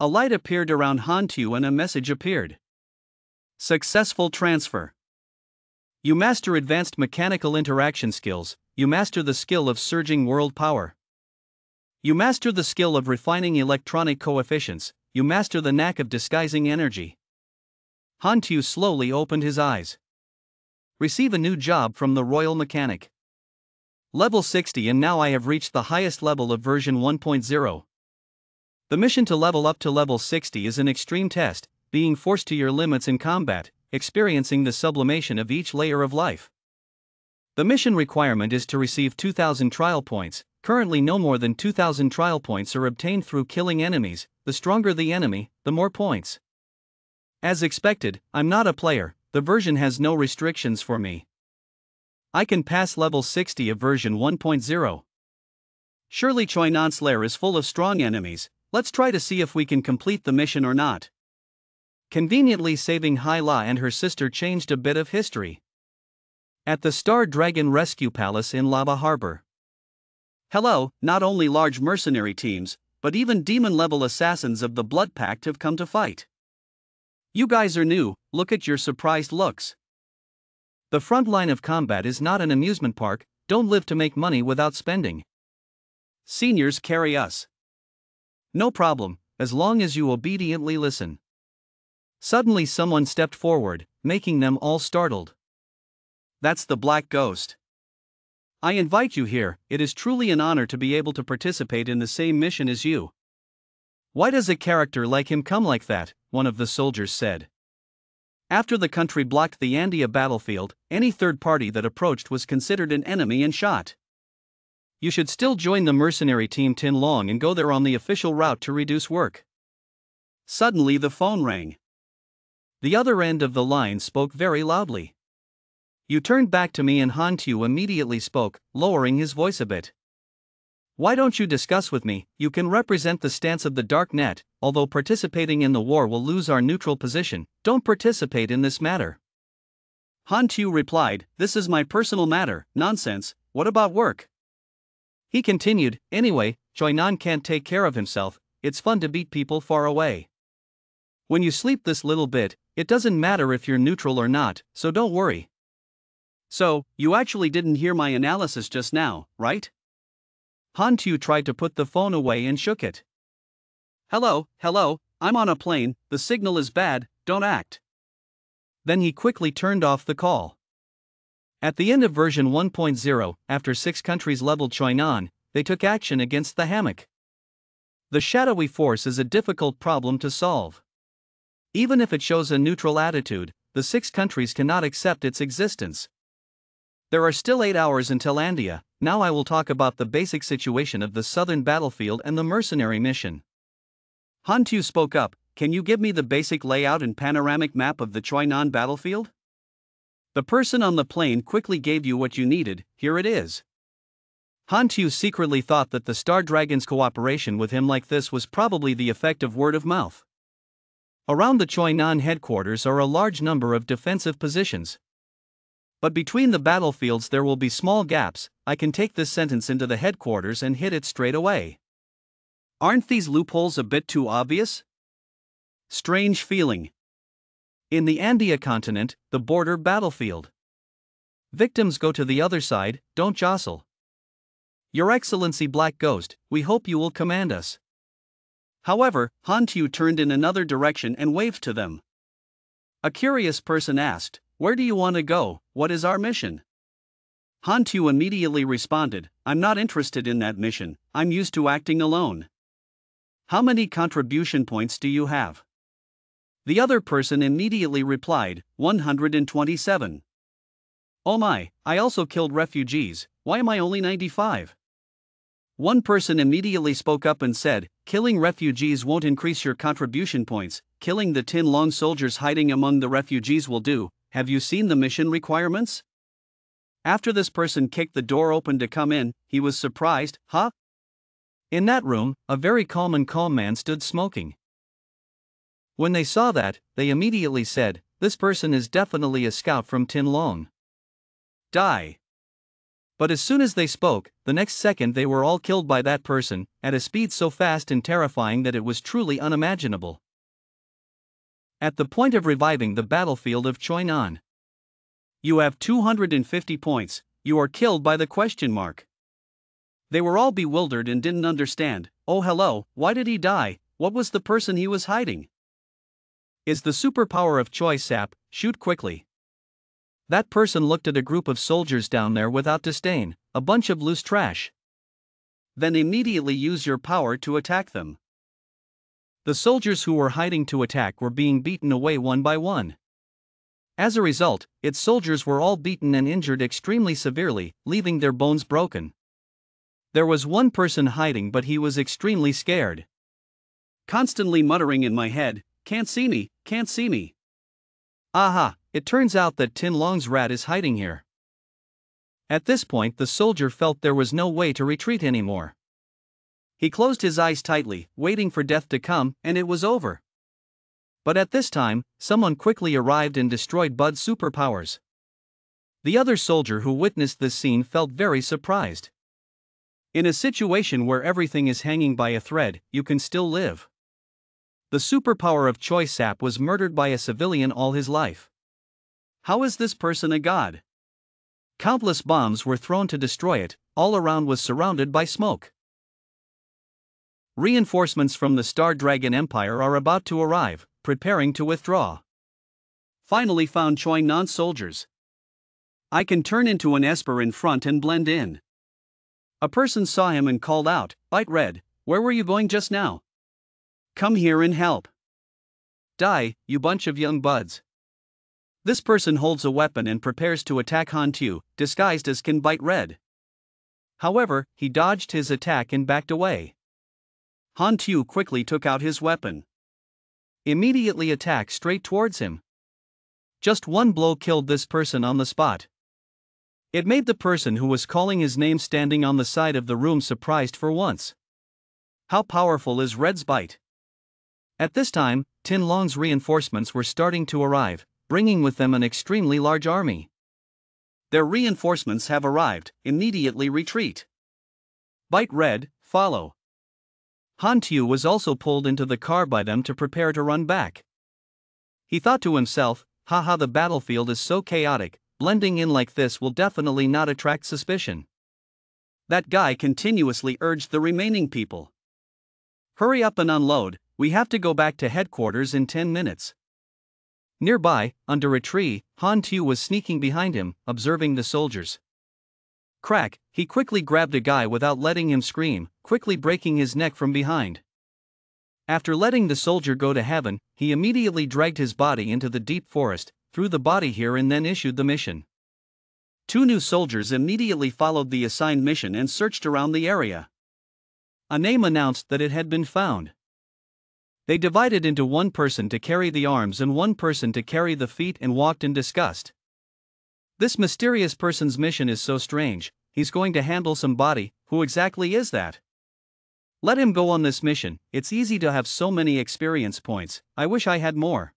A light appeared around Han Tu and a message appeared. Successful transfer. You master advanced mechanical interaction skills, you master the skill of surging world power. You master the skill of refining electronic coefficients, you master the knack of disguising energy. Han Tu slowly opened his eyes. Receive a new job from the Royal Mechanic. Level 60, and now I have reached the highest level of version 1.0. The mission to level up to level 60 is an extreme test, being forced to your limits in combat, experiencing the sublimation of each layer of life. The mission requirement is to receive 2,000 trial points. Currently no more than 2,000 trial points are obtained through killing enemies. The stronger the enemy, the more points. As expected, I'm not a player, the version has no restrictions for me. I can pass level 60 of version 1.0. Surely Choi Nan's lair is full of strong enemies. Let's try to see if we can complete the mission or not. Conveniently saving Hai La and her sister changed a bit of history. At the Star Dragon Rescue Palace in Lava Harbor. Hello, not only large mercenary teams, but even demon-level assassins of the Blood Pact have come to fight. You guys are new, look at your surprised looks. The front line of combat is not an amusement park, don't live to make money without spending. Seniors carry us. No problem, as long as you obediently listen. Suddenly someone stepped forward, making them all startled. That's the Black Ghost. I invite you here, it is truly an honor to be able to participate in the same mission as you. Why does a character like him come like that? One of the soldiers said. After the country blocked the Andia battlefield, any third party that approached was considered an enemy and shot. You should still join the mercenary team Tinlong and go there on the official route to reduce work. Suddenly the phone rang. The other end of the line spoke very loudly. You turned back to me and Han Tu immediately spoke, lowering his voice a bit. Why don't you discuss with me? You can represent the stance of the Dark Net. Although participating in the war will lose our neutral position, don't participate in this matter. Han Tu replied, this is my personal matter. Nonsense, what about work? He continued, anyway, Choi Nan can't take care of himself, it's fun to beat people far away. When you sleep this little bit, it doesn't matter if you're neutral or not, so don't worry. So, you actually didn't hear my analysis just now, right? Han Tu tried to put the phone away and shook it. Hello, I'm on a plane, the signal is bad, don't act. Then he quickly turned off the call. At the end of version 1.0, after 6 countries leveled Choi Nan, they took action against the hammock. The shadowy force is a difficult problem to solve. Even if it shows a neutral attitude, the 6 countries cannot accept its existence. There are still 8 hours until Andia. Now I will talk about the basic situation of the southern battlefield and the mercenary mission. Han Tu spoke up, can you give me the basic layout and panoramic map of the Choi Nan battlefield? The person on the plane quickly gave you what you needed, here it is. Han Tu secretly thought that the Star Dragon's cooperation with him like this was probably the effect of word of mouth. Around the Choi Nan headquarters are a large number of defensive positions. But between the battlefields there will be small gaps. I can take this sentence into the headquarters and hit it straight away. Aren't these loopholes a bit too obvious? Strange feeling. In the Andia continent, the border battlefield. Victims go to the other side, don't jostle. Your Excellency Black Ghost, we hope you will command us. However, Han Tu turned in another direction and waved to them. A curious person asked, where do you want to go, what is our mission? Han Tu immediately responded, I'm not interested in that mission, I'm used to acting alone. How many contribution points do you have? The other person immediately replied, 127. Oh my, I also killed refugees, why am I only 95? One person immediately spoke up and said, killing refugees won't increase your contribution points, killing the Tin Long soldiers hiding among the refugees will do. Have you seen the mission requirements? After this person kicked the door open to come in, he was surprised, huh? In that room, a very calm man stood smoking. When they saw that, they immediately said, this person is definitely a scout from Tin Long. Die. But as soon as they spoke, the next second they were all killed by that person, at a speed so fast and terrifying that it was truly unimaginable. At the point of reviving the battlefield of Choi Nan. You have 250 points, you are killed by the question mark. They were all bewildered and didn't understand, oh hello, why did he die, what was the person he was hiding? Is the superpower of Choi Sap, shoot quickly. That person looked at a group of soldiers down there without disdain, a bunch of loose trash. Then immediately use your power to attack them. The soldiers who were hiding to attack were being beaten away one by one. As a result, its soldiers were all beaten and injured extremely severely, leaving their bones broken. There was one person hiding but he was extremely scared. Constantly muttering in my head, can't see me, can't see me. Aha, it turns out that Tin Long's rat is hiding here. At this point the soldier felt there was no way to retreat anymore. He closed his eyes tightly, waiting for death to come, and it was over. But at this time, someone quickly arrived and destroyed Bud's superpowers. The other soldier who witnessed this scene felt very surprised. In a situation where everything is hanging by a thread, you can still live. The superpower of Choi Sap was murdered by a civilian all his life. How is this person a god? Countless bombs were thrown to destroy it, all around was surrounded by smoke. Reinforcements from the Star Dragon Empire are about to arrive, preparing to withdraw. Finally found Choi Nan soldiers. I can turn into an Esper in front and blend in. A person saw him and called out, "Bite Red, where were you going just now? Come here and help. Die, you bunch of young buds." This person holds a weapon and prepares to attack Han Tu, disguised as Can Bite Red. However, he dodged his attack and backed away. Han Tu quickly took out his weapon. Immediately attacked straight towards him. Just one blow killed this person on the spot. It made the person who was calling his name standing on the side of the room surprised for once. How powerful is Red's bite? At this time, Tin Long's reinforcements were starting to arrive, bringing with them an extremely large army. Their reinforcements have arrived, immediately retreat. Bite Red, follow. Han Tu was also pulled into the car by them to prepare to run back. He thought to himself, haha, the battlefield is so chaotic, blending in like this will definitely not attract suspicion. That guy continuously urged the remaining people. Hurry up and unload, we have to go back to headquarters in 10 minutes. Nearby, under a tree, Han Tu was sneaking behind him, observing the soldiers. Crack, he quickly grabbed a guy without letting him scream, quickly breaking his neck from behind. After letting the soldier go to heaven, he immediately dragged his body into the deep forest, threw the body here and then issued the mission. 2 new soldiers immediately followed the assigned mission and searched around the area. A name announced that it had been found. They divided into one person to carry the arms and one person to carry the feet and walked in disgust. This mysterious person's mission is so strange, he's going to handle somebody. Who exactly is that? Let him go on this mission, it's easy to have so many experience points, I wish I had more.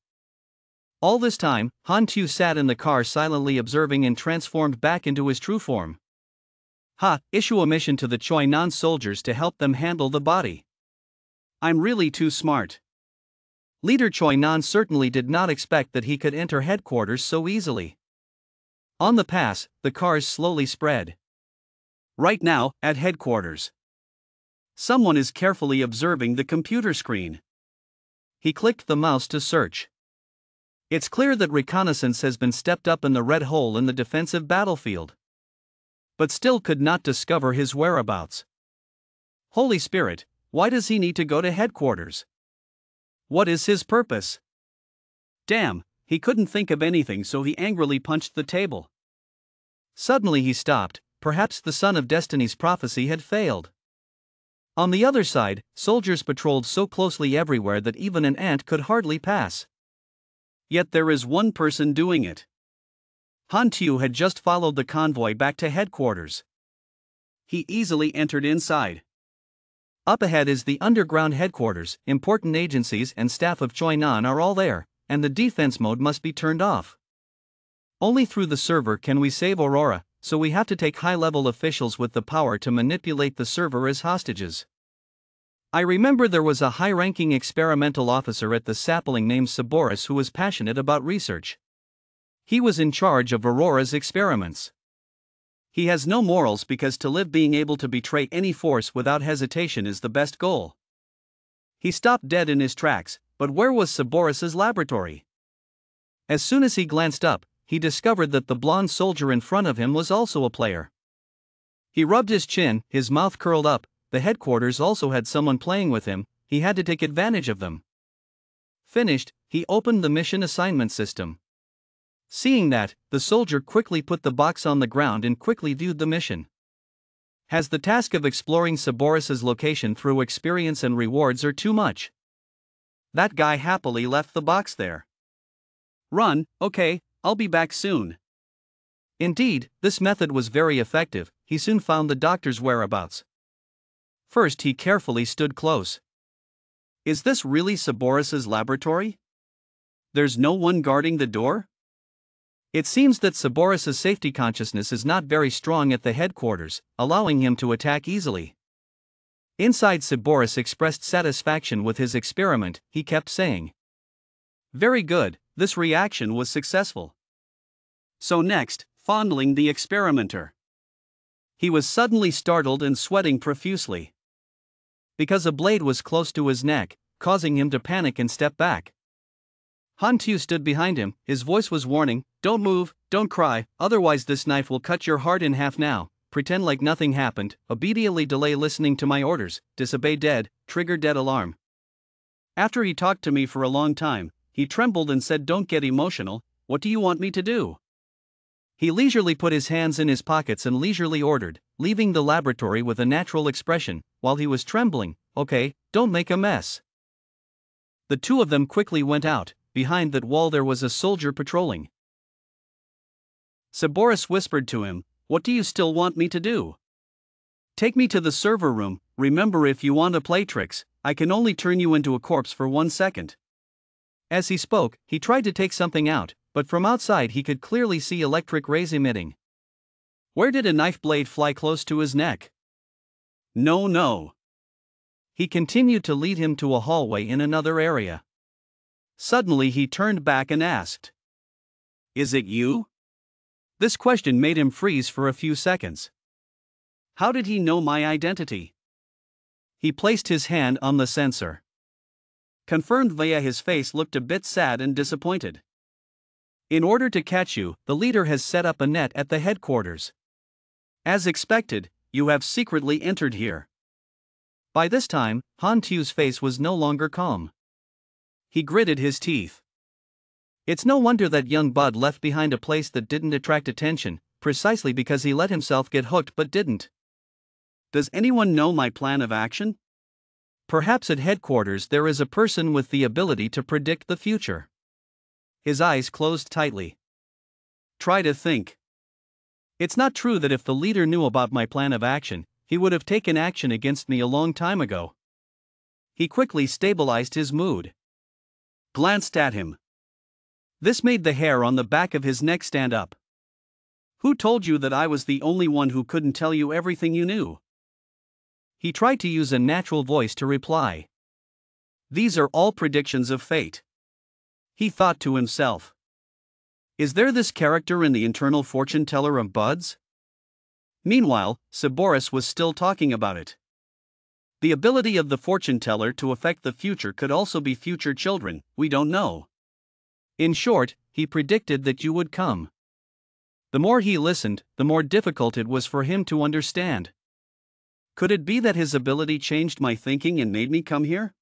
All this time, Han Tu sat in the car silently observing and transformed back into his true form. Issue a mission to the Choi Nan soldiers to help them handle the body. I'm really too smart. Leader Choi Nan certainly did not expect that he could enter headquarters so easily. On the pass, the cars slowly spread. Right now, at headquarters, someone is carefully observing the computer screen. He clicked the mouse to search. It's clear that reconnaissance has been stepped up in the red hole in the defensive battlefield, but still could not discover his whereabouts. Holy Spirit, why does he need to go to headquarters? What is his purpose? Damn, he couldn't think of anything, so he angrily punched the table. Suddenly he stopped, perhaps the Son of Destiny's prophecy had failed. On the other side, soldiers patrolled so closely everywhere that even an ant could hardly pass. Yet there is one person doing it. Han Tu had just followed the convoy back to headquarters. He easily entered inside. Up ahead is the underground headquarters, important agencies and staff of Choi Nan are all there, and the defense mode must be turned off. Only through the server can we save Aurora, so we have to take high-level officials with the power to manipulate the server as hostages. I remember there was a high-ranking experimental officer at the sapling named Saboris who was passionate about research. He was in charge of Aurora's experiments. He has no morals because to live being able to betray any force without hesitation is the best goal. He stopped dead in his tracks, but where was Saboris's laboratory? As soon as he glanced up, he discovered that the blonde soldier in front of him was also a player. He rubbed his chin, his mouth curled up. The headquarters also had someone playing with him, he had to take advantage of them. Finished, he opened the mission assignment system. Seeing that, the soldier quickly put the box on the ground and quickly viewed the mission. Has the task of exploring Saboris's location through experience and rewards are too much. That guy happily left the box there. Run, okay, I'll be back soon. Indeed, this method was very effective, he soon found the doctor's whereabouts. First he carefully stood close. Is this really Saboris's laboratory? There's no one guarding the door? It seems that Saboris's safety consciousness is not very strong at the headquarters, allowing him to attack easily. Inside, Saboris expressed satisfaction with his experiment, he kept saying. Very good, this reaction was successful. So next, fondling the experimenter. He was suddenly startled and sweating profusely. Because a blade was close to his neck, causing him to panic and step back. Han Tu stood behind him, his voice was warning, Don't move, don't cry, otherwise this knife will cut your heart in half now. Pretend like nothing happened, obediently delay listening to my orders, disobey dead, trigger dead alarm. After he talked to me for a long time, he trembled and said, don't get emotional, what do you want me to do? He leisurely put his hands in his pockets and leisurely ordered, leaving the laboratory with a natural expression, while he was trembling, okay, don't make a mess. The two of them quickly went out. Behind that wall there was a soldier patrolling. Cerberus whispered to him, what do you still want me to do? Take me to the server room. Remember, if you want to play tricks, I can only turn you into a corpse for 1 second. As he spoke, he tried to take something out, but from outside he could clearly see electric rays emitting. Where did a knife blade fly close to his neck? No. He continued to lead him to a hallway in another area. Suddenly he turned back and asked, is it you? This question made him freeze for a few seconds. How did he know my identity? He placed his hand on the sensor. Confirmed via his face looked a bit sad and disappointed. In order to catch you, the leader has set up a net at the headquarters. As expected, you have secretly entered here. By this time, Han Tu's face was no longer calm. He gritted his teeth. It's no wonder that young Bud left behind a place that didn't attract attention, precisely because he let himself get hooked but didn't. Does anyone know my plan of action? Perhaps at headquarters there is a person with the ability to predict the future. His eyes closed tightly. Try to think. It's not true that if the leader knew about my plan of action, he would have taken action against me a long time ago. He quickly stabilized his mood. Glanced at him. This made the hair on the back of his neck stand up. Who told you that I was the only one who couldn't tell you everything you knew? He tried to use a natural voice to reply. These are all predictions of fate. He thought to himself. Is there this character in the internal fortune teller of Buds? Meanwhile, Cerberus was still talking about it. The ability of the fortune teller to affect the future could also be future children, we don't know. In short, he predicted that you would come. The more he listened, the more difficult it was for him to understand. Could it be that his ability changed my thinking and made me come here?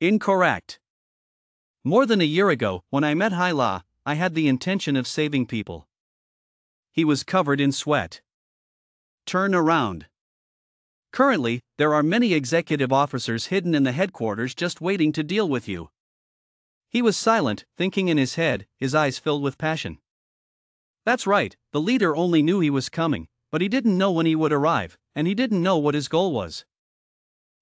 Incorrect. More than a year ago, when I met Hai La, I had the intention of saving people. He was covered in sweat. Turn around. Currently, there are many executive officers hidden in the headquarters just waiting to deal with you. He was silent, thinking in his head, his eyes filled with passion. That's right, the leader only knew he was coming, but he didn't know when he would arrive, and he didn't know what his goal was.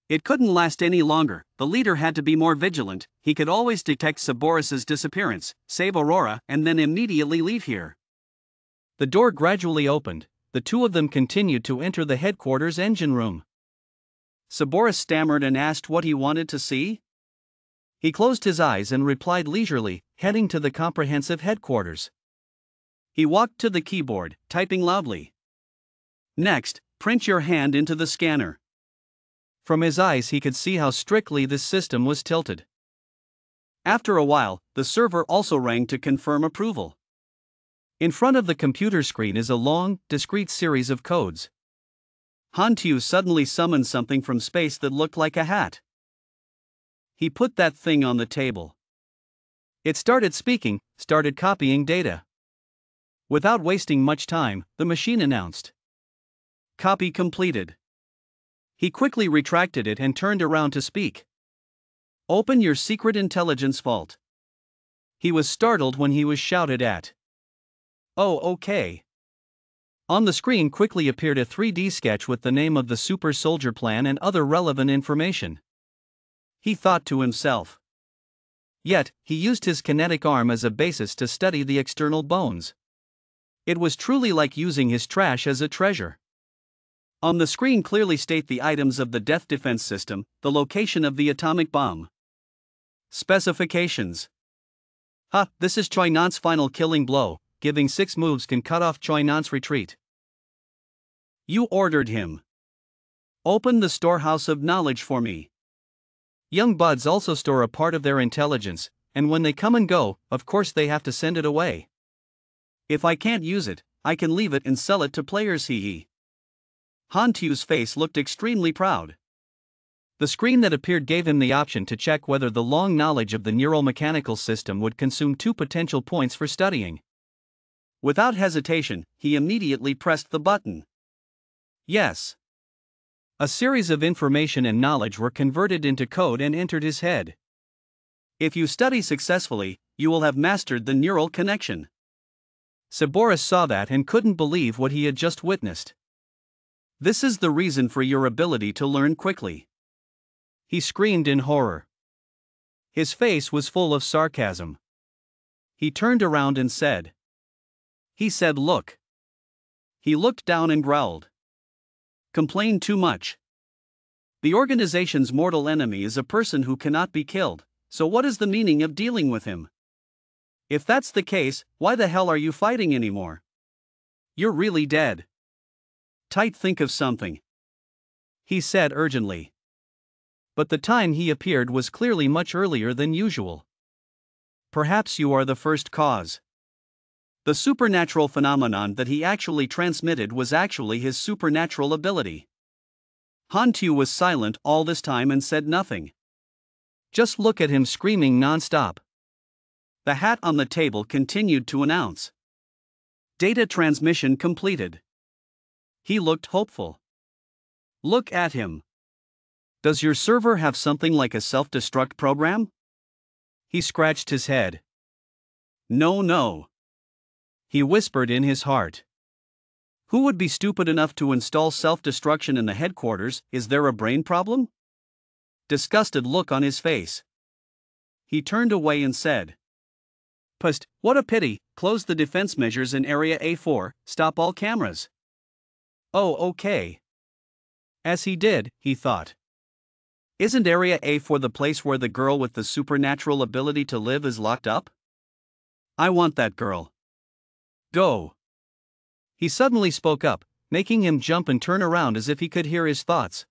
It couldn't last any longer, the leader had to be more vigilant. He could always detect Cerberus's disappearance, save Aurora, and then immediately leave here. The door gradually opened, the two of them continued to enter the headquarters engine room. Cerberus stammered and asked what he wanted to see. He closed his eyes and replied leisurely, heading to the comprehensive headquarters. He walked to the keyboard, typing loudly. Next, print your hand into the scanner. From his eyes he could see how strictly this system was tilted. After a while, the server also rang to confirm approval. In front of the computer screen is a long, discrete series of codes. Han Tu suddenly summoned something from space that looked like a hat. He put that thing on the table. It started speaking, started copying data. Without wasting much time, the machine announced. Copy completed. He quickly retracted it and turned around to speak. Open your secret intelligence vault. He was startled when he was shouted at. Oh, okay. On the screen quickly appeared a 3D sketch with the name of the super soldier plan and other relevant information. He thought to himself. Yet, he used his kinetic arm as a basis to study the external bones. It was truly like using his trash as a treasure. On the screen clearly state the items of the death defense system, the location of the atomic bomb. Specifications. This is Choi Nan's final killing blow, giving 6 moves can cut off Choi Nan's retreat. You ordered him. Open the storehouse of knowledge for me. Young buds also store a part of their intelligence, and when they come and go, of course they have to send it away. If I can't use it, I can leave it and sell it to players. Hee. Han Tu's face looked extremely proud. The screen that appeared gave him the option to check whether the long knowledge of the neural mechanical system would consume 2 potential points for studying. Without hesitation, he immediately pressed the button. Yes. A series of information and knowledge were converted into code and entered his head. If you study successfully, you will have mastered the neural connection. Cerberus saw that and couldn't believe what he had just witnessed. This is the reason for your ability to learn quickly. He screamed in horror. His face was full of sarcasm. He turned around and said. He said, "Look." He looked down and growled. Complain too much. The organization's mortal enemy is a person who cannot be killed, so what is the meaning of dealing with him? If that's the case, why the hell are you fighting anymore? You're really dead. Think of something, he said urgently. But the time he appeared was clearly much earlier than usual. Perhaps you are the first cause. The supernatural phenomenon that he actually transmitted was actually his supernatural ability. Han Tu was silent all this time and said nothing. Just look at him screaming non-stop. The hat on the table continued to announce. Data transmission completed. He looked hopeful. Look at him. Does your server have something like a self-destruct program? He scratched his head. No. He whispered in his heart. Who would be stupid enough to install self-destruction in the headquarters? Is there a brain problem? Disgusted look on his face. He turned away and said. Pust, what a pity, close the defense measures in Area A4, stop all cameras. Oh, okay. As he did, he thought. Isn't Area A4 the place where the girl with the supernatural ability to live is locked up? I want that girl. Go. He suddenly spoke up, making him jump and turn around as if he could hear his thoughts.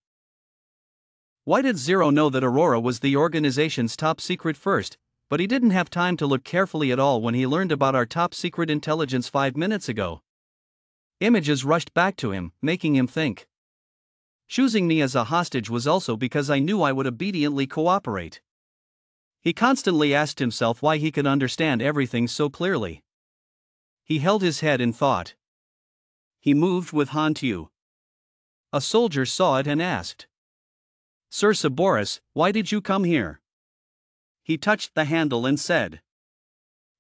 Why did Zero know that Aurora was the organization's top secret first, but he didn't have time to look carefully at all when he learned about our top secret intelligence 5 minutes ago? Images rushed back to him, making him think. Choosing me as a hostage was also because I knew I would obediently cooperate. He constantly asked himself why he could understand everything so clearly. He held his head in thought. He moved with Han Tu. A soldier saw it and asked. Sir Cerberus, why did you come here? He touched the handle and said.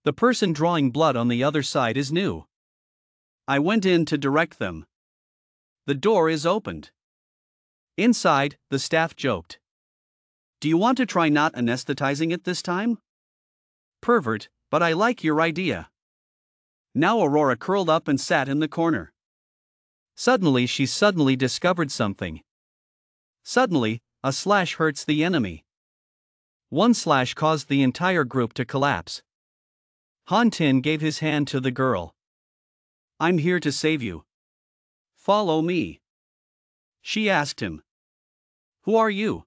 The person drawing blood on the other side is new. I went in to direct them. The door is opened. Inside, the staff joked. Do you want to try not anesthetizing it this time? Pervert, but I like your idea. Now Aurora curled up and sat in the corner. Suddenly she discovered something. Suddenly, a slash hurts the enemy. One slash caused the entire group to collapse. Han Tin gave his hand to the girl. I'm here to save you. Follow me. She asked him. Who are you?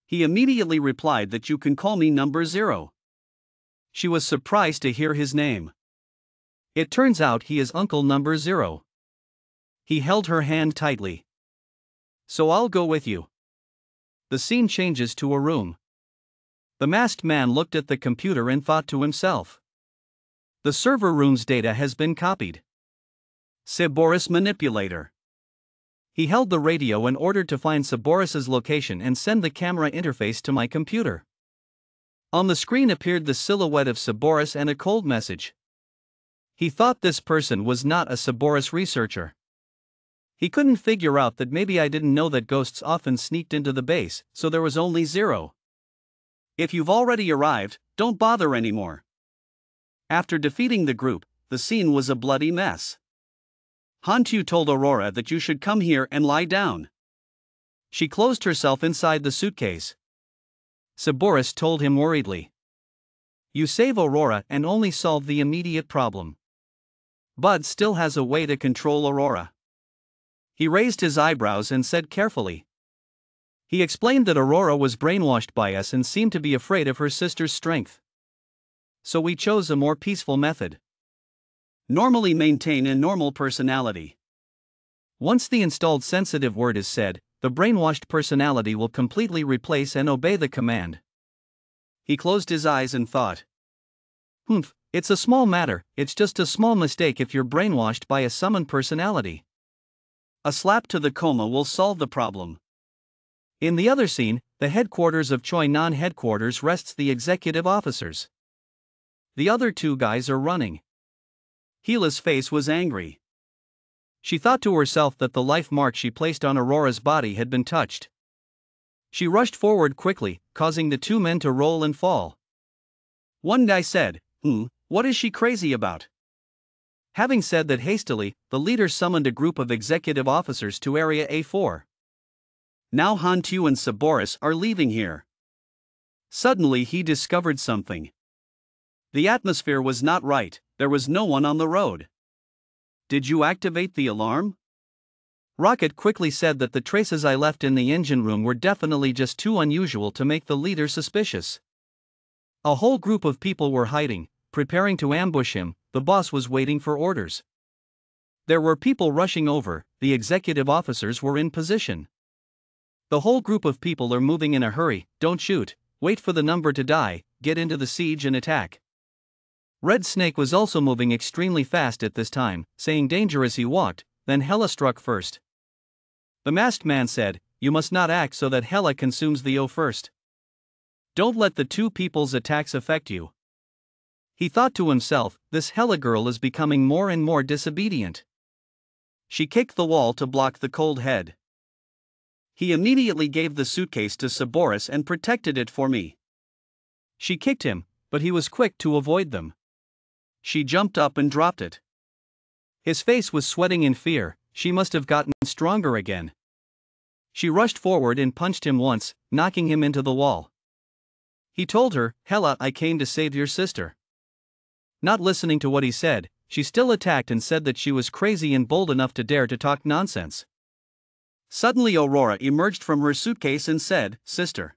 He immediately replied that you can call me number 0. She was surprised to hear his name. It turns out he is Uncle Number 0. He held her hand tightly. So I'll go with you. The scene changes to a room. The masked man looked at the computer and thought to himself. The server room's data has been copied. Cerberus manipulator. He held the radio and ordered to find Cerberus's location and send the camera interface to my computer. On the screen appeared the silhouette of Cerberus and a cold message. He thought this person was not a Cerberus researcher. He couldn't figure out that maybe I didn't know that ghosts often sneaked into the base, so there was only 0. If you've already arrived, don't bother anymore. After defeating the group, the scene was a bloody mess. Han Tu told Aurora that you should come here and lie down. She closed herself inside the suitcase. Cerberus told him worriedly. You save Aurora and only solve the immediate problem. Bud still has a way to control Aurora. He raised his eyebrows and said carefully. He explained that Aurora was brainwashed by us and seemed to be afraid of her sister's strength. So we chose a more peaceful method. Normally maintain a normal personality. Once the installed sensitive word is said, the brainwashed personality will completely replace and obey the command. He closed his eyes and thought. It's a small matter, it's just a small mistake if you're brainwashed by a summoned personality. A slap to the coma will solve the problem. In the other scene, the headquarters of Choi Non headquarters rests the executive officers. The other two guys are running. Gila's face was angry. She thought to herself that the life mark she placed on Aurora's body had been touched. She rushed forward quickly, causing the two men to roll and fall. One guy said, what is she crazy about? Having said that hastily, the leader summoned a group of executive officers to Area A4. Now Han-tu and Saboris are leaving here. Suddenly he discovered something. The atmosphere was not right, there was no one on the road. Did you activate the alarm? Rocket quickly said that the traces I left in the engine room were definitely just too unusual to make the leader suspicious. A whole group of people were hiding, preparing to ambush him. The boss was waiting for orders. There were people rushing over, the executive officers were in position. The whole group of people are moving in a hurry, don't shoot, wait for the number to die, get into the siege and attack. Red Snake was also moving extremely fast at this time, saying danger as he walked, then Hela struck first. The masked man said, you must not act so that Hela consumes the O first. Don't let the two people's attacks affect you. He thought to himself, this Hela girl is becoming more and more disobedient. She kicked the wall to block the cold head. He immediately gave the suitcase to Saboris and protected it for me. She kicked him, but he was quick to avoid them. She jumped up and dropped it. His face was sweating in fear, she must have gotten stronger again. She rushed forward and punched him once, knocking him into the wall. He told her, Hela, I came to save your sister. Not listening to what he said, she still attacked and said that she was crazy and bold enough to dare to talk nonsense. Suddenly Aurora emerged from her suitcase and said, Sister.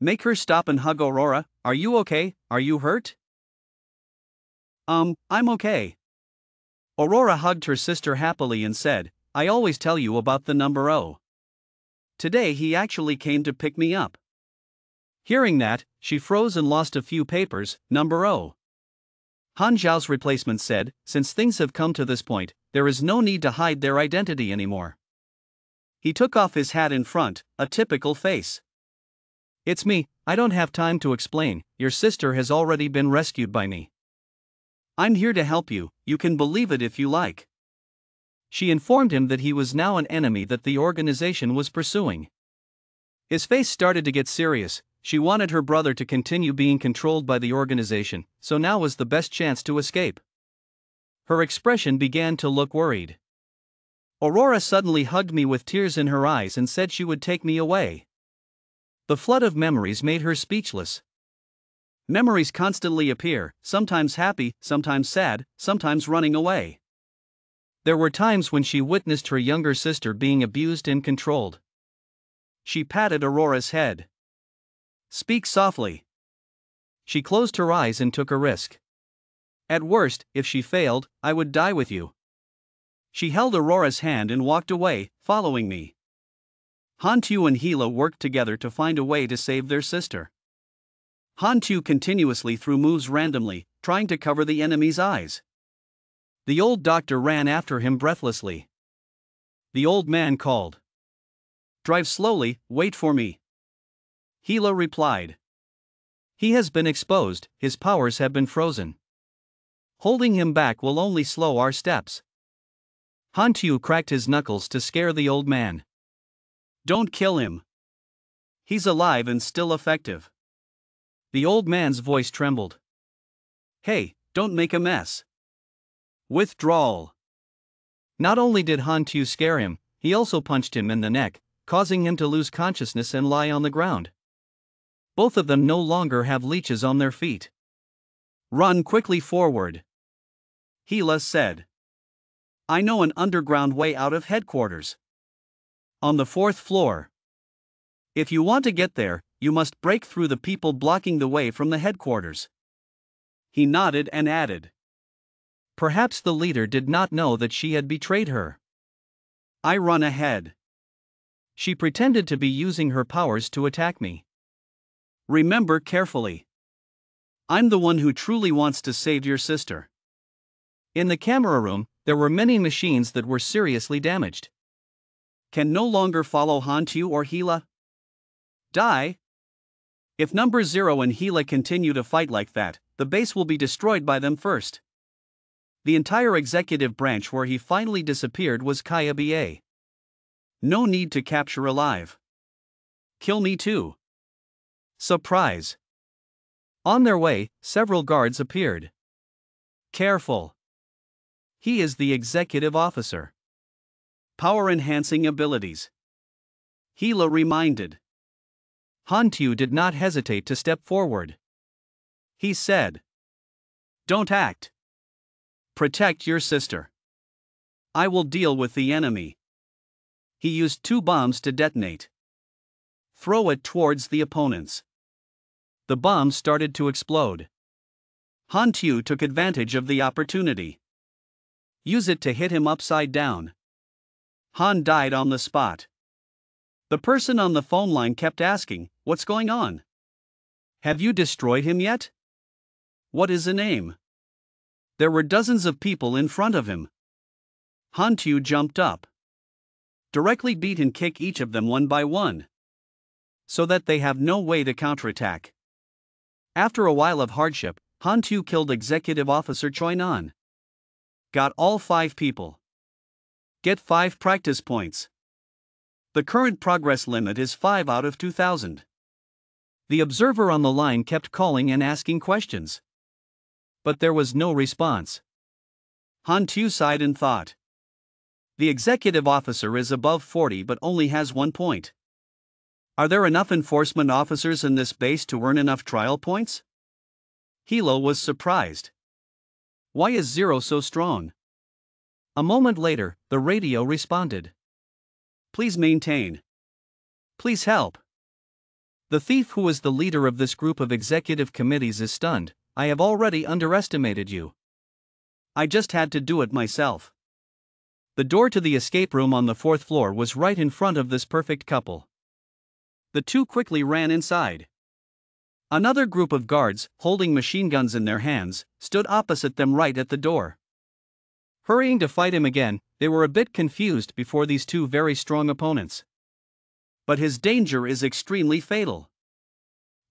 Make her stop and hug Aurora. Are you okay? Are you hurt? I'm okay. Aurora hugged her sister happily and said, I always tell you about the number O. Today he actually came to pick me up. Hearing that, she froze and lost a few papers. Number O. Han Zhao's replacement said, since things have come to this point, there is no need to hide their identity anymore. He took off his hat in front, a typical face. It's me, I don't have time to explain, your sister has already been rescued by me. I'm here to help you, you can believe it if you like. She informed him that he was now an enemy that the organization was pursuing. His face started to get serious. She wanted her brother to continue being controlled by the organization, so now was the best chance to escape. Her expression began to look worried. Aurora suddenly hugged me with tears in her eyes and said she would take me away. The flood of memories made her speechless. Memories constantly appear, sometimes happy, sometimes sad, sometimes running away. There were times when she witnessed her younger sister being abused and controlled. She patted Aurora's head. Speak softly. She closed her eyes and took a risk. At worst, if she failed, I would die with you. She held Aurora's hand and walked away, following me. Han-tu and Gila worked together to find a way to save their sister. Han-tu continuously threw moves randomly, trying to cover the enemy's eyes. The old doctor ran after him breathlessly. The old man called. Drive slowly, wait for me. Gila replied. He has been exposed, his powers have been frozen. Holding him back will only slow our steps. Han-tu cracked his knuckles to scare the old man. Don't kill him. He's alive and still effective. The old man's voice trembled. Hey, don't make a mess. Withdrawal. Not only did Han-tu scare him, he also punched him in the neck, causing him to lose consciousness and lie on the ground. Both of them no longer have leeches on their feet. Run quickly forward. Gila said. I know an underground way out of headquarters. On the 4th floor. If you want to get there, you must break through the people blocking the way from the headquarters. He nodded and added. Perhaps the leader did not know that she had betrayed her. I run ahead. She pretended to be using her powers to attack me. Remember carefully. I'm the one who truly wants to save your sister. In the camera room, there were many machines that were seriously damaged. Can no longer follow Hantu or Gila. Die? If number 0 and Gila continue to fight like that, the base will be destroyed by them first. The entire executive branch where he finally disappeared was Kaya Ba. No need to capture alive. Kill me too. Surprise. On their way, several guards appeared. Careful. He is the executive officer. Power-enhancing abilities. Gila reminded. Hantu did not hesitate to step forward. He said, "Don't act. Protect your sister. I will deal with the enemy." He used 2 bombs to detonate. Throw it towards the opponents. The bombs started to explode. Hantu took advantage of the opportunity. Use it to hit him upside down. Han died on the spot. The person on the phone line kept asking, "What's going on? Have you destroyed him yet? What is a name?" There were dozens of people in front of him. Hantu jumped up. Directly beat and kick each of them one by one, so that they have no way to counterattack. After a while of hardship, Hantu killed Executive Officer Choi Nan. Got all 5 people. Get 5 practice points. The current progress limit is 5 out of 2000. The observer on the line kept calling and asking questions. But there was no response. Hantu sighed and thought. The executive officer is above 40 but only has 1 point. Are there enough enforcement officers in this base to earn enough trial points? Hilo was surprised. Why is 0 so strong? A moment later, the radio responded. Please maintain. Please help. The thief who is the leader of this group of executive committees is stunned. I have already underestimated you. I just had to do it myself. The door to the escape room on the 4th floor was right in front of this perfect couple. The 2 quickly ran inside. Another group of guards, holding machine guns in their hands, stood opposite them right at the door. Hurrying to fight him again, they were a bit confused before these 2 very strong opponents. But his danger is extremely fatal.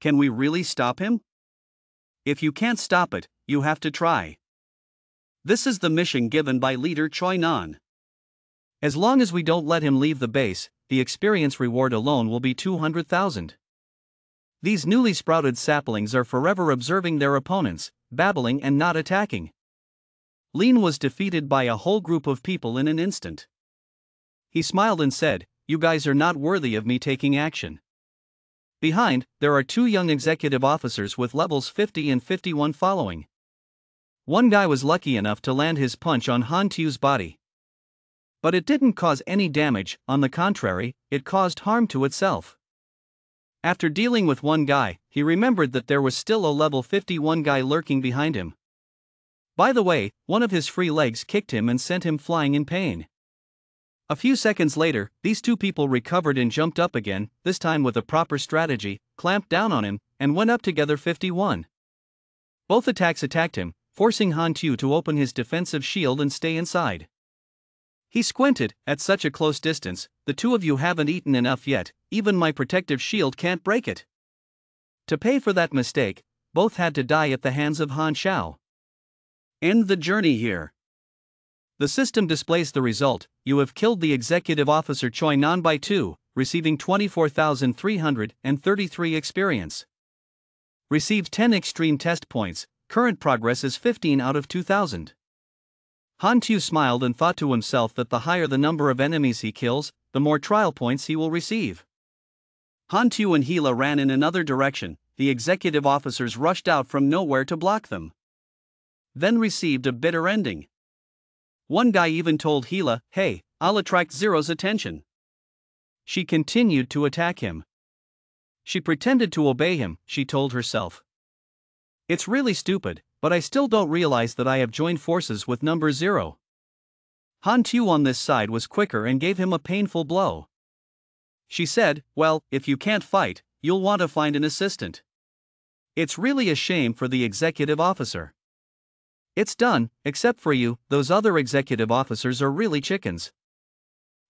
Can we really stop him? If you can't stop it, you have to try. This is the mission given by leader Choi Nan. As long as we don't let him leave the base, the experience reward alone will be 200,000. These newly sprouted saplings are forever observing their opponents, babbling and not attacking. Lin was defeated by a whole group of people in an instant. He smiled and said, "You guys are not worthy of me taking action." Behind, there are 2 young executive officers with levels 50 and 51 following. One guy was lucky enough to land his punch on Hantu's body. But it didn't cause any damage, on the contrary, it caused harm to itself. After dealing with one guy, he remembered that there was still a level 51 guy lurking behind him. By the way, one of his free legs kicked him and sent him flying in pain. A few seconds later, these 2 people recovered and jumped up again, this time with a proper strategy, clamped down on him, and went up together 51. Both attacks attacked him, forcing Hantu to open his defensive shield and stay inside. He squinted. At such a close distance, the 2 of you haven't eaten enough yet, even my protective shield can't break it. To pay for that mistake, both had to die at the hands of Han Xiao. End the journey here. The system displays the result. You have killed the executive officer Choi Nan by 2, receiving 24,333 experience. Received 10 extreme test points, current progress is 15 out of 2000. Hantu smiled and thought to himself that the higher the number of enemies he kills, the more trial points he will receive. Hantu and Gila ran in another direction. The executive officers rushed out from nowhere to block them. Then received a bitter ending. One guy even told Gila, "Hey, I'll attract 0's attention." She continued to attack him. She pretended to obey him, she told herself. It's really stupid, but but I still don't realize that I have joined forces with number 0. Han Tu on this side was quicker and gave him a painful blow. She said, well, if you can't fight, you'll want to find an assistant. It's really a shame for the executive officer. It's done, except for you, those other executive officers are really chickens.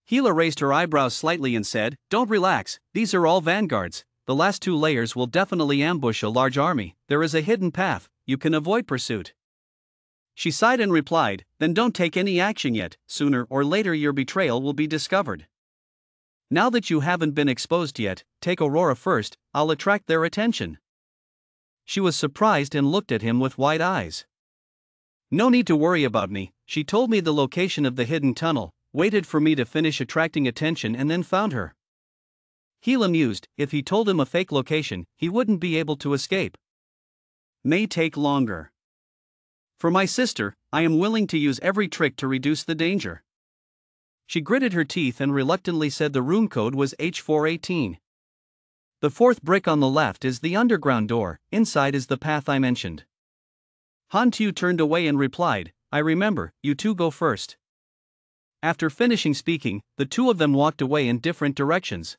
Gila raised her eyebrows slightly and said, don't relax, these are all vanguards, the last 2 layers will definitely ambush a large army, there is a hidden path, you can avoid pursuit. She sighed and replied, then don't take any action yet, sooner or later your betrayal will be discovered. Now that you haven't been exposed yet, take Aurora first, I'll attract their attention. She was surprised and looked at him with wide eyes. No need to worry about me, she told me the location of the hidden tunnel, waited for me to finish attracting attention and then found her. Gila mused, if he told him a fake location, he wouldn't be able to escape. May take longer. For my sister, I am willing to use every trick to reduce the danger. She gritted her teeth and reluctantly said the room code was H418. The 4th brick on the left is the underground door, inside is the path I mentioned. Han Tu turned away and replied, I remember, you 2 go first. After finishing speaking, the 2 of them walked away in different directions.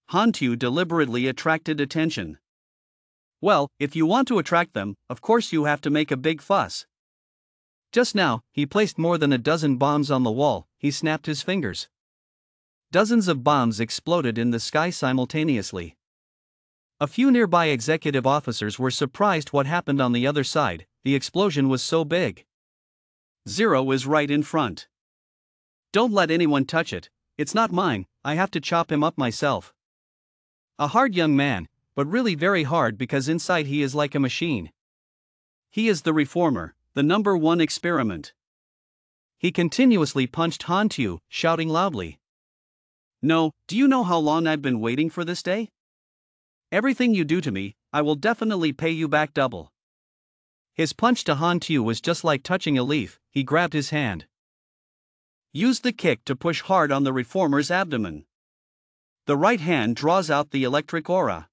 Han Tu deliberately attracted attention. Well, if you want to attract them, of course you have to make a big fuss. Just now, he placed more than a dozen bombs on the wall, he snapped his fingers. Dozens of bombs exploded in the sky simultaneously. A few nearby executive officers were surprised what happened on the other side, the explosion was so big. 0 is right in front. Don't let anyone touch it, it's not mine, I have to chop him up myself. A hard young man, but really very hard because inside he is like a machine. He is the reformer, the number 1 experiment. He continuously punched Han Tu, shouting loudly. No, do you know how long I've been waiting for this day? Everything you do to me, I will definitely pay you back double. His punch to Han Tu was just like touching a leaf, he grabbed his hand. Use the kick to push hard on the reformer's abdomen. The right hand draws out the electric aura.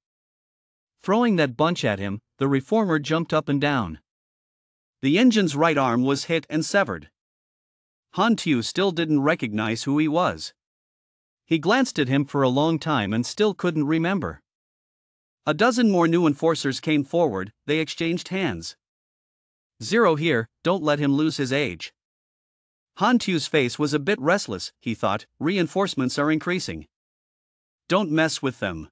Throwing that bunch at him, the reformer jumped up and down. The engine's right arm was hit and severed. Han Tu still didn't recognize who he was. He glanced at him for a long time and still couldn't remember. A dozen more new enforcers came forward, they exchanged hands. 0 here, don't let him lose his age. Han Tu's face was a bit restless, he thought, reinforcements are increasing. Don't mess with them.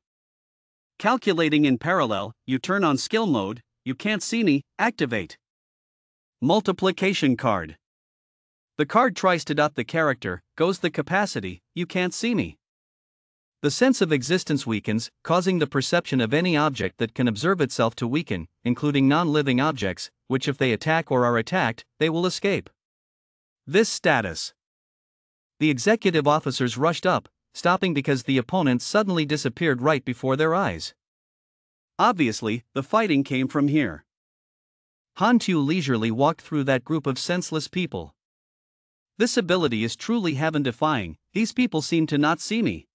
Calculating in parallel, you turn on skill mode, you can't see me, activate. Multiplication card. The card tries to dot the character, goes the capacity, you can't see me. The sense of existence weakens, causing the perception of any object that can observe itself to weaken, including non-living objects, which if they attack or are attacked, they will escape. This status. The executive officers rushed up, stopping because the opponent suddenly disappeared right before their eyes. Obviously, the fighting came from here. Han Tu leisurely walked through that group of senseless people. This ability is truly heaven-defying, these people seem to not see me.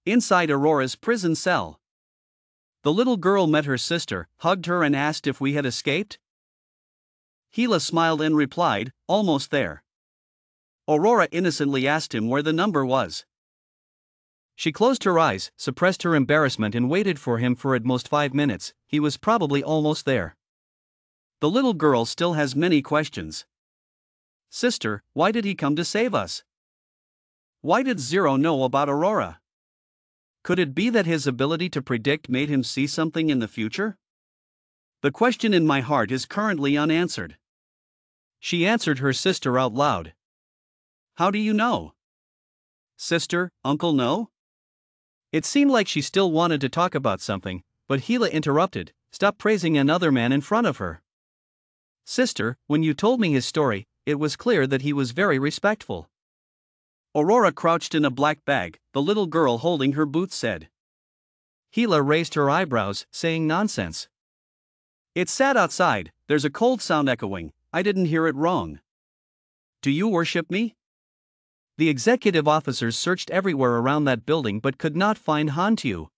Inside Aurora's prison cell. The little girl met her sister, hugged her and asked if we had escaped. Gila smiled and replied, almost there. Aurora innocently asked him where the number was. She closed her eyes, suppressed her embarrassment and waited for him for at most 5 minutes, he was probably almost there. The little girl still has many questions. Sister, why did he come to save us? Why did 0 know about Aurora? Could it be that his ability to predict made him see something in the future? The question in my heart is currently unanswered. She answered her sister out loud. How do you know? Sister, uncle know? It seemed like she still wanted to talk about something, but Gila interrupted, stop praising another man in front of her. Sister, when you told me his story, it was clear that he was very respectful. Aurora crouched in a black bag, the little girl holding her boots said. Gila raised her eyebrows, saying nonsense. It's sad outside, there's a cold sound echoing, I didn't hear it wrong. Do you worship me? The executive officers searched everywhere around that building but could not find Han Tu.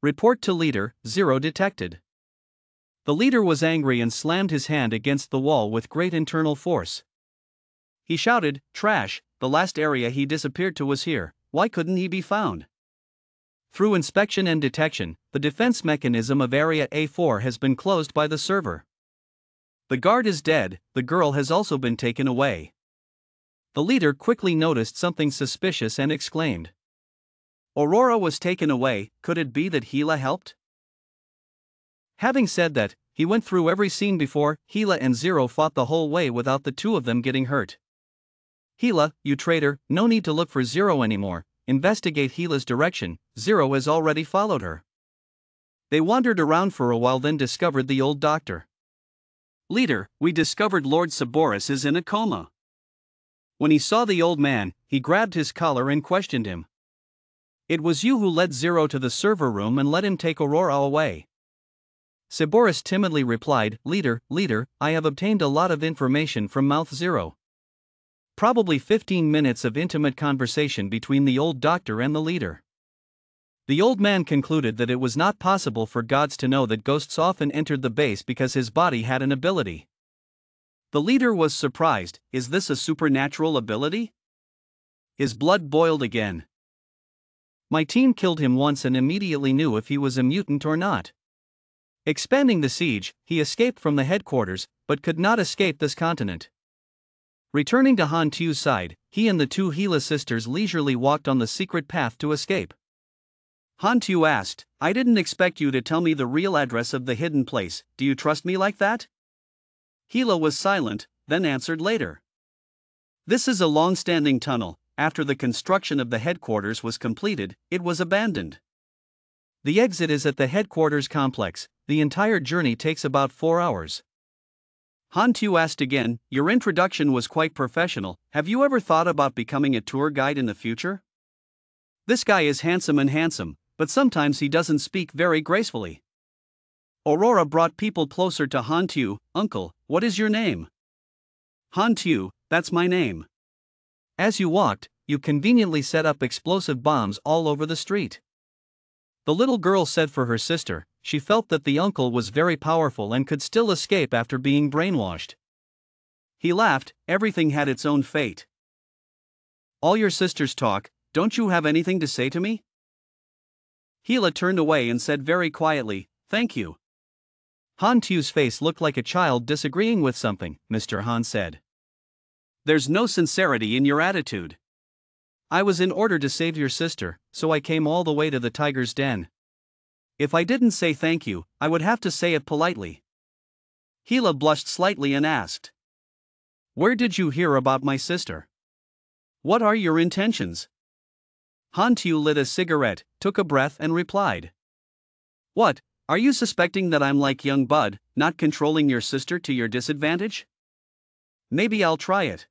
Report to leader, 0 detected. The leader was angry and slammed his hand against the wall with great internal force. He shouted, "Trash, the last area he disappeared to was here, why couldn't he be found?" Through inspection and detection, the defense mechanism of Area A4 has been closed by the server. The guard is dead, the girl has also been taken away. The leader quickly noticed something suspicious and exclaimed. Aurora was taken away, could it be that Gila helped? Having said that, he went through every scene before. Gila and Zero fought the whole way without the two of them getting hurt. Gila, you traitor, no need to look for Zero anymore, investigate Gila's direction, Zero has already followed her. They wandered around for a while, then discovered the old doctor. Leader, we discovered Lord Cerberus is in a coma. When he saw the old man, he grabbed his collar and questioned him. It was you who led Zero to the server room and let him take Aurora away. Cerberus timidly replied, Leader, I have obtained a lot of information from Mouth Zero. Probably 15 minutes of intimate conversation between the old doctor and the leader. The old man concluded that it was not possible for gods to know that ghosts often entered the base because his body had an ability. The leader was surprised, is this a supernatural ability? His blood boiled again. My team killed him once and immediately knew if he was a mutant or not. Expanding the siege, he escaped from the headquarters, but could not escape this continent. Returning to Han Tu's side, he and the two Gila sisters leisurely walked on the secret path to escape. Han Tu asked, I didn't expect you to tell me the real address of the hidden place, do you trust me like that? Gila was silent, then answered later. This is a long-standing tunnel. After the construction of the headquarters was completed, it was abandoned. The exit is at the headquarters complex. The entire journey takes about 4 hours. Han Tu asked again, your introduction was quite professional, have you ever thought about becoming a tour guide in the future? This guy is handsome, but sometimes he doesn't speak very gracefully. Aurora brought people closer to Han Tu. Uncle, what is your name? Han Tu, that's my name. As you walked, you conveniently set up explosive bombs all over the street. The little girl said for her sister, she felt that the uncle was very powerful and could still escape after being brainwashed. He laughed, everything had its own fate. All your sisters talk, don't you have anything to say to me? Gila turned away and said very quietly, thank you. Han Tu's face looked like a child disagreeing with something. Mr. Han said. There's no sincerity in your attitude. I was in order to save your sister, so I came all the way to the tiger's den. If I didn't say thank you, I would have to say it politely. Gila blushed slightly and asked. Where did you hear about my sister? What are your intentions? Han Tu lit a cigarette, took a breath and replied. What, are you suspecting that I'm like young Bud, not controlling your sister to your disadvantage? Maybe I'll try it.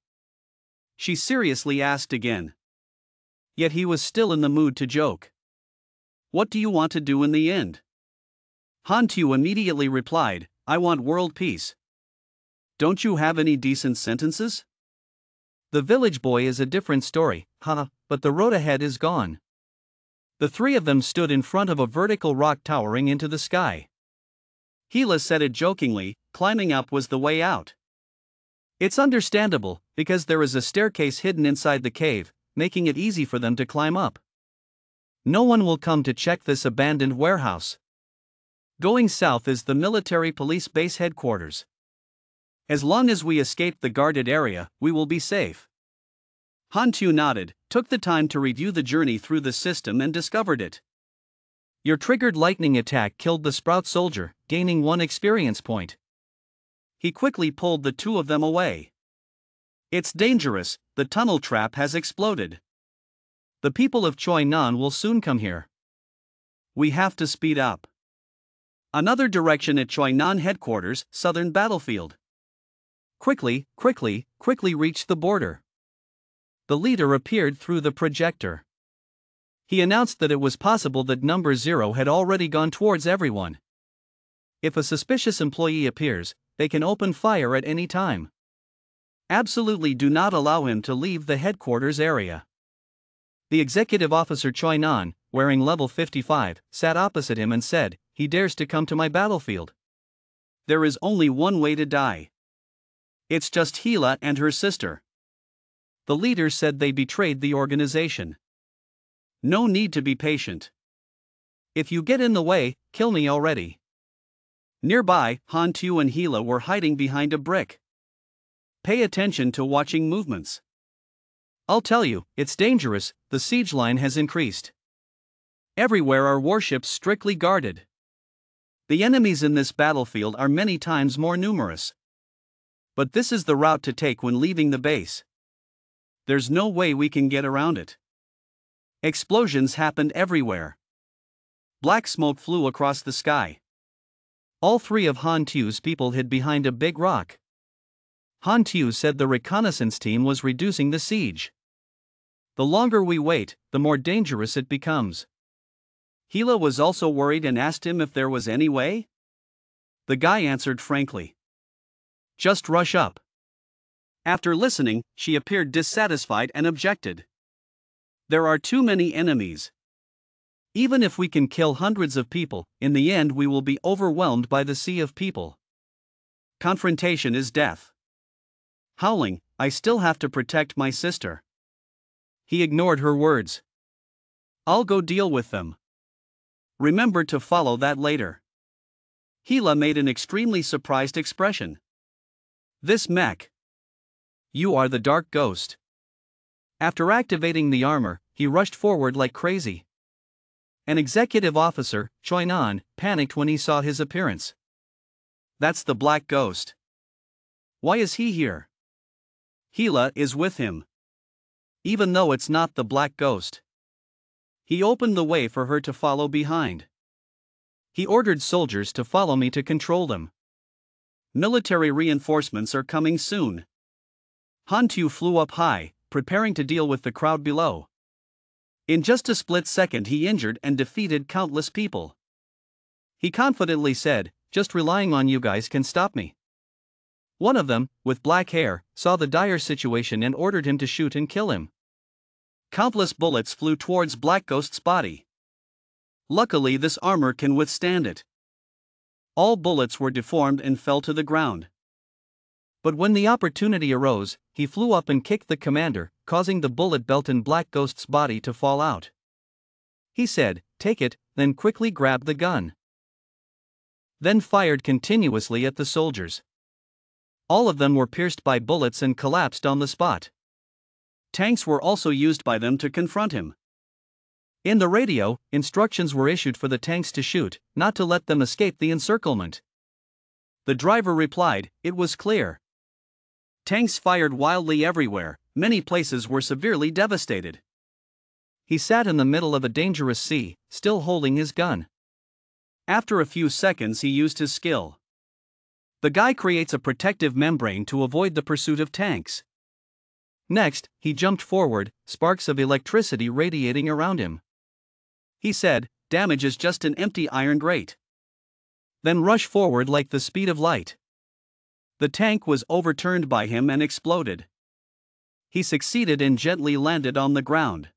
She seriously asked again. Yet he was still in the mood to joke. What do you want to do in the end? Han Tu immediately replied, I want world peace. Don't you have any decent sentences? The village boy is a different story, but the road ahead is gone. The three of them stood in front of a vertical rock towering into the sky. Gila said it jokingly, climbing up was the way out. It's understandable, because there is a staircase hidden inside the cave, making it easy for them to climb up. No one will come to check this abandoned warehouse. Going south is the military police base headquarters. As long as we escape the guarded area, we will be safe. Han Tu nodded, took the time to review the journey through the system and discovered it. Your triggered lightning attack killed the Sprout soldier, gaining 1 experience point. He quickly pulled the two of them away. It's dangerous, the tunnel trap has exploded. The people of Choi Nan will soon come here. We have to speed up. Another direction at Choi Nan headquarters, southern battlefield. Quickly reach the border. The leader appeared through the projector. He announced that it was possible that number 0 had already gone towards everyone. If a suspicious employee appears, they can open fire at any time. Absolutely do not allow him to leave the headquarters area. The executive officer Choi Nan, wearing level 55, sat opposite him and said, he dares to come to my battlefield. there is only one way to die. It's just Gila and her sister. The leader said they betrayed the organization. No need to be patient. If you get in the way, kill me already. Nearby, Han Tu and Gila were hiding behind a brick. Pay attention to watching movements. I'll tell you, it's dangerous, the siege line has increased. Everywhere are warships strictly guarded. The enemies in this battlefield are many times more numerous. But this is the route to take when leaving the base. There's no way we can get around it. Explosions happened everywhere. Black smoke flew across the sky. All three of Han Tu's people hid behind a big rock. Han Tu said the reconnaissance team was reducing the siege. The longer we wait, the more dangerous it becomes. Gila was also worried and asked him if there was any way. The guy answered frankly. Just rush up. After listening, she appeared dissatisfied and objected. There are too many enemies. Even if we can kill hundreds of people, in the end we will be overwhelmed by the sea of people. Confrontation is death. Howling, I still have to protect my sister. He ignored her words. I'll go deal with them. Remember to follow that later. Gila made an extremely surprised expression. This mech. You are the dark ghost. After activating the armor, he rushed forward like crazy. An executive officer, Choi Nan, panicked when he saw his appearance. That's the black ghost. Why is he here? Gila is with him. Even though it's not the black ghost. He opened the way for her to follow behind. He ordered soldiers to follow me to control them. Military reinforcements are coming soon. Han Tu flew up high, preparing to deal with the crowd below. In just a split second he injured and defeated countless people. He confidently said, just relying on you guys can stop me. One of them, with black hair, saw the dire situation and ordered him to shoot and kill him. Countless bullets flew towards Black Ghost's body. Luckily this armor can withstand it. All bullets were deformed and fell to the ground. But when the opportunity arose, he flew up and kicked the commander, causing the bullet belt in Black Ghost's body to fall out. He said, "Take it," then quickly grabbed the gun. Then fired continuously at the soldiers. All of them were pierced by bullets and collapsed on the spot. Tanks were also used by them to confront him. In the radio, instructions were issued for the tanks to shoot, not to let them escape the encirclement. The driver replied, it was clear. Tanks fired wildly everywhere, many places were severely devastated. He sat in the middle of a dangerous sea, still holding his gun. After a few seconds he used his skill. The guy creates a protective membrane to avoid the pursuit of tanks. Next, he jumped forward, sparks of electricity radiating around him. He said, damage is just an empty iron grate. Then rush forward like the speed of light. The tank was overturned by him and exploded. He succeeded and gently landed on the ground.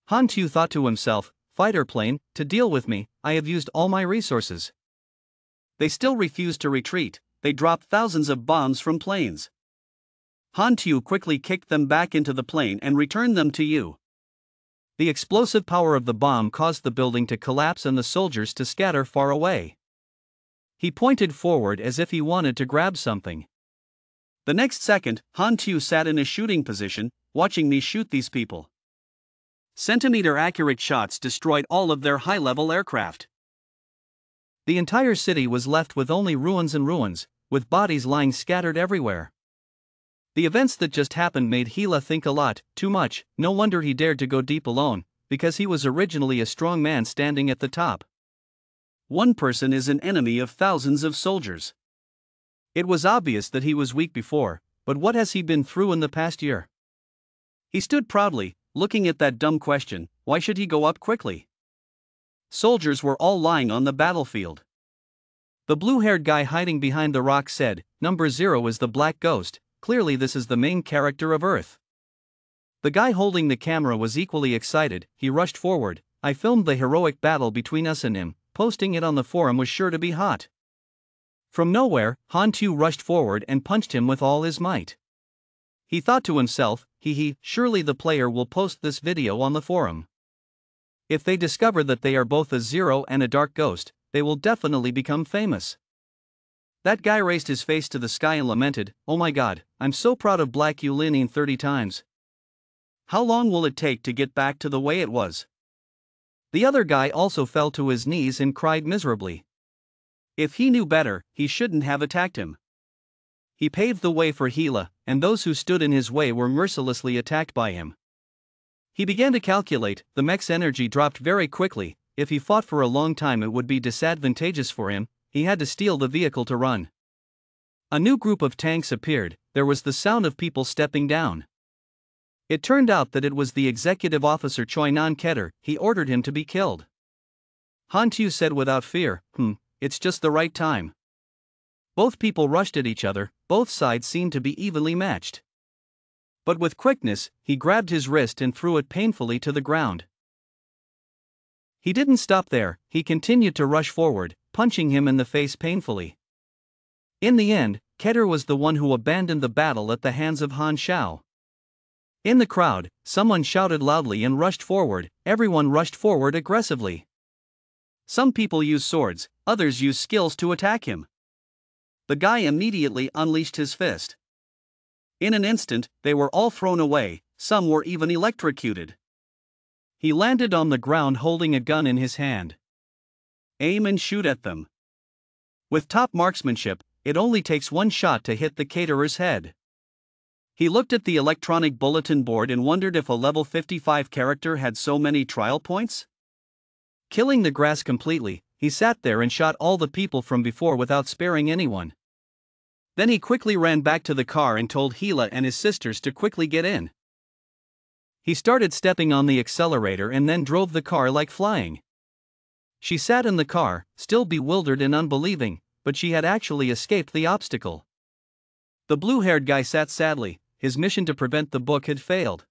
Han Tu thought to himself, fighter plane, to deal with me, I have used all my resources. They still refused to retreat, they dropped thousands of bombs from planes. Han Tu quickly kicked them back into the plane and returned them to you. The explosive power of the bomb caused the building to collapse and the soldiers to scatter far away. He pointed forward as if he wanted to grab something. The next second, Han Tu sat in a shooting position, watching me shoot these people. Centimeter-accurate shots destroyed all of their high-level aircraft. The entire city was left with only ruins and ruins, with bodies lying scattered everywhere. The events that just happened made Gila think a lot, too much. No wonder he dared to go deep alone, because he was originally a strong man standing at the top. One person is an enemy of thousands of soldiers. It was obvious that he was weak before, but what has he been through in the past year? He stood proudly, looking at that dumb question, why should he go up quickly? Soldiers were all lying on the battlefield. The blue-haired guy hiding behind the rock said, Number 0 is the Black Ghost, clearly this is the main character of Earth. The guy holding the camera was equally excited, he rushed forward, I filmed the heroic battle between us and him, posting it on the forum was sure to be hot. From nowhere, Han Tu rushed forward and punched him with all his might. He thought to himself, surely the player will post this video on the forum. If they discover that they are both a Zero and a Dark Ghost, they will definitely become famous. That guy raised his face to the sky and lamented, "Oh my god, I'm so proud of Black Yulin 30 times. How long will it take to get back to the way it was?" The other guy also fell to his knees and cried miserably. If he knew better, he shouldn't have attacked him. He paved the way for Gila, and those who stood in his way were mercilessly attacked by him. He began to calculate, the mech's energy dropped very quickly. If he fought for a long time it would be disadvantageous for him. He had to steal the vehicle to run. A new group of tanks appeared. There was the sound of people stepping down. It turned out that it was the executive officer Choi Non-Keter. He ordered him to be killed. Han Tu said without fear, it's just the right time. Both people rushed at each other, both sides seemed to be evenly matched. But with quickness, he grabbed his wrist and threw it painfully to the ground. He didn't stop there, he continued to rush forward, punching him in the face painfully. In the end, Keter was the one who abandoned the battle at the hands of Han Xiao. In the crowd, someone shouted loudly and rushed forward. Everyone rushed forward aggressively. Some people used swords, others used skills to attack him. The guy immediately unleashed his fist. In an instant, they were all thrown away, some were even electrocuted. He landed on the ground holding a gun in his hand. Aim and shoot at them. With top marksmanship, it only takes one shot to hit the caterer's head. He looked at the electronic bulletin board and wondered if a level 55 character had so many trial points. Killing the grass completely, he sat there and shot all the people from before without sparing anyone. Then he quickly ran back to the car and told Gila and his sisters to quickly get in. He started stepping on the accelerator and then drove the car like flying. She sat in the car, still bewildered and unbelieving, but she had actually escaped the obstacle. The blue-haired guy sat sadly. His mission to prevent the book had failed.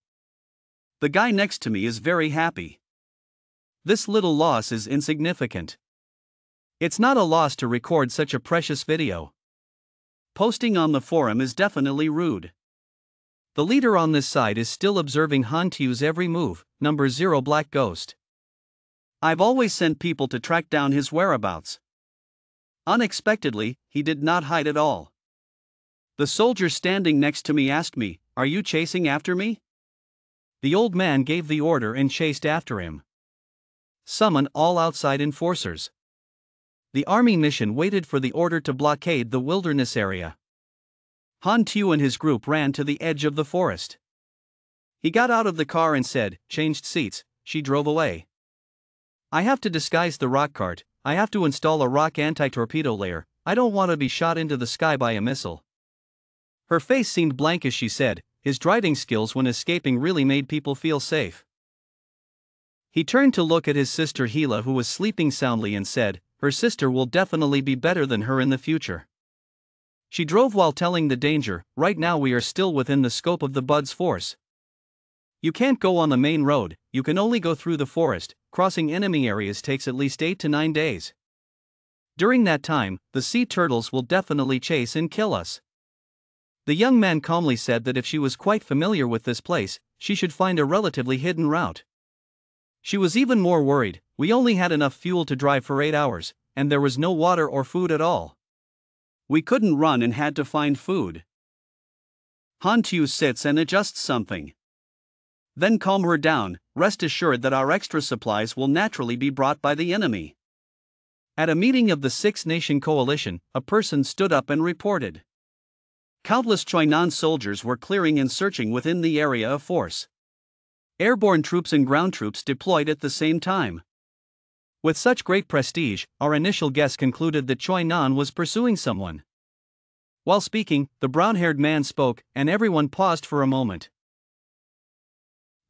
The guy next to me is very happy. This little loss is insignificant. It's not a loss to record such a precious video. Posting on the forum is definitely rude. The leader on this side is still observing Han Tu's every move, number 0 Black Ghost. I've always sent people to track down his whereabouts. Unexpectedly, he did not hide at all. The soldier standing next to me asked me, "Are you chasing after me?" The old man gave the order and chased after him. Summon all outside enforcers. The army mission waited for the order to blockade the wilderness area. Han Tu and his group ran to the edge of the forest. He got out of the car and said, "Changed seats." She drove away. "I have to disguise the rock cart. I have to install a rock anti-torpedo layer. I don't want to be shot into the sky by a missile." Her face seemed blank as she said, his driving skills when escaping really made people feel safe. He turned to look at his sister Gila, who was sleeping soundly, and said, "Her sister will definitely be better than her in the future." She drove while telling the danger, "Right now we are still within the scope of the Bud's force. You can't go on the main road, you can only go through the forest. Crossing enemy areas takes at least 8 to 9 days. During that time, the sea turtles will definitely chase and kill us." The young man calmly said that if she was quite familiar with this place, she should find a relatively hidden route. She was even more worried. "We only had enough fuel to drive for 8 hours, and there was no water or food at all. We couldn't run and had to find food." Han Tu sits and adjusts something. Then calm her down, "Rest assured that our extra supplies will naturally be brought by the enemy." At a meeting of the Six Nation Coalition, a person stood up and reported. Countless Choinan soldiers were clearing and searching within the area of force. Airborne troops and ground troops deployed at the same time. With such great prestige, our initial guess concluded that Choinan was pursuing someone. While speaking, the brown-haired man spoke, and everyone paused for a moment.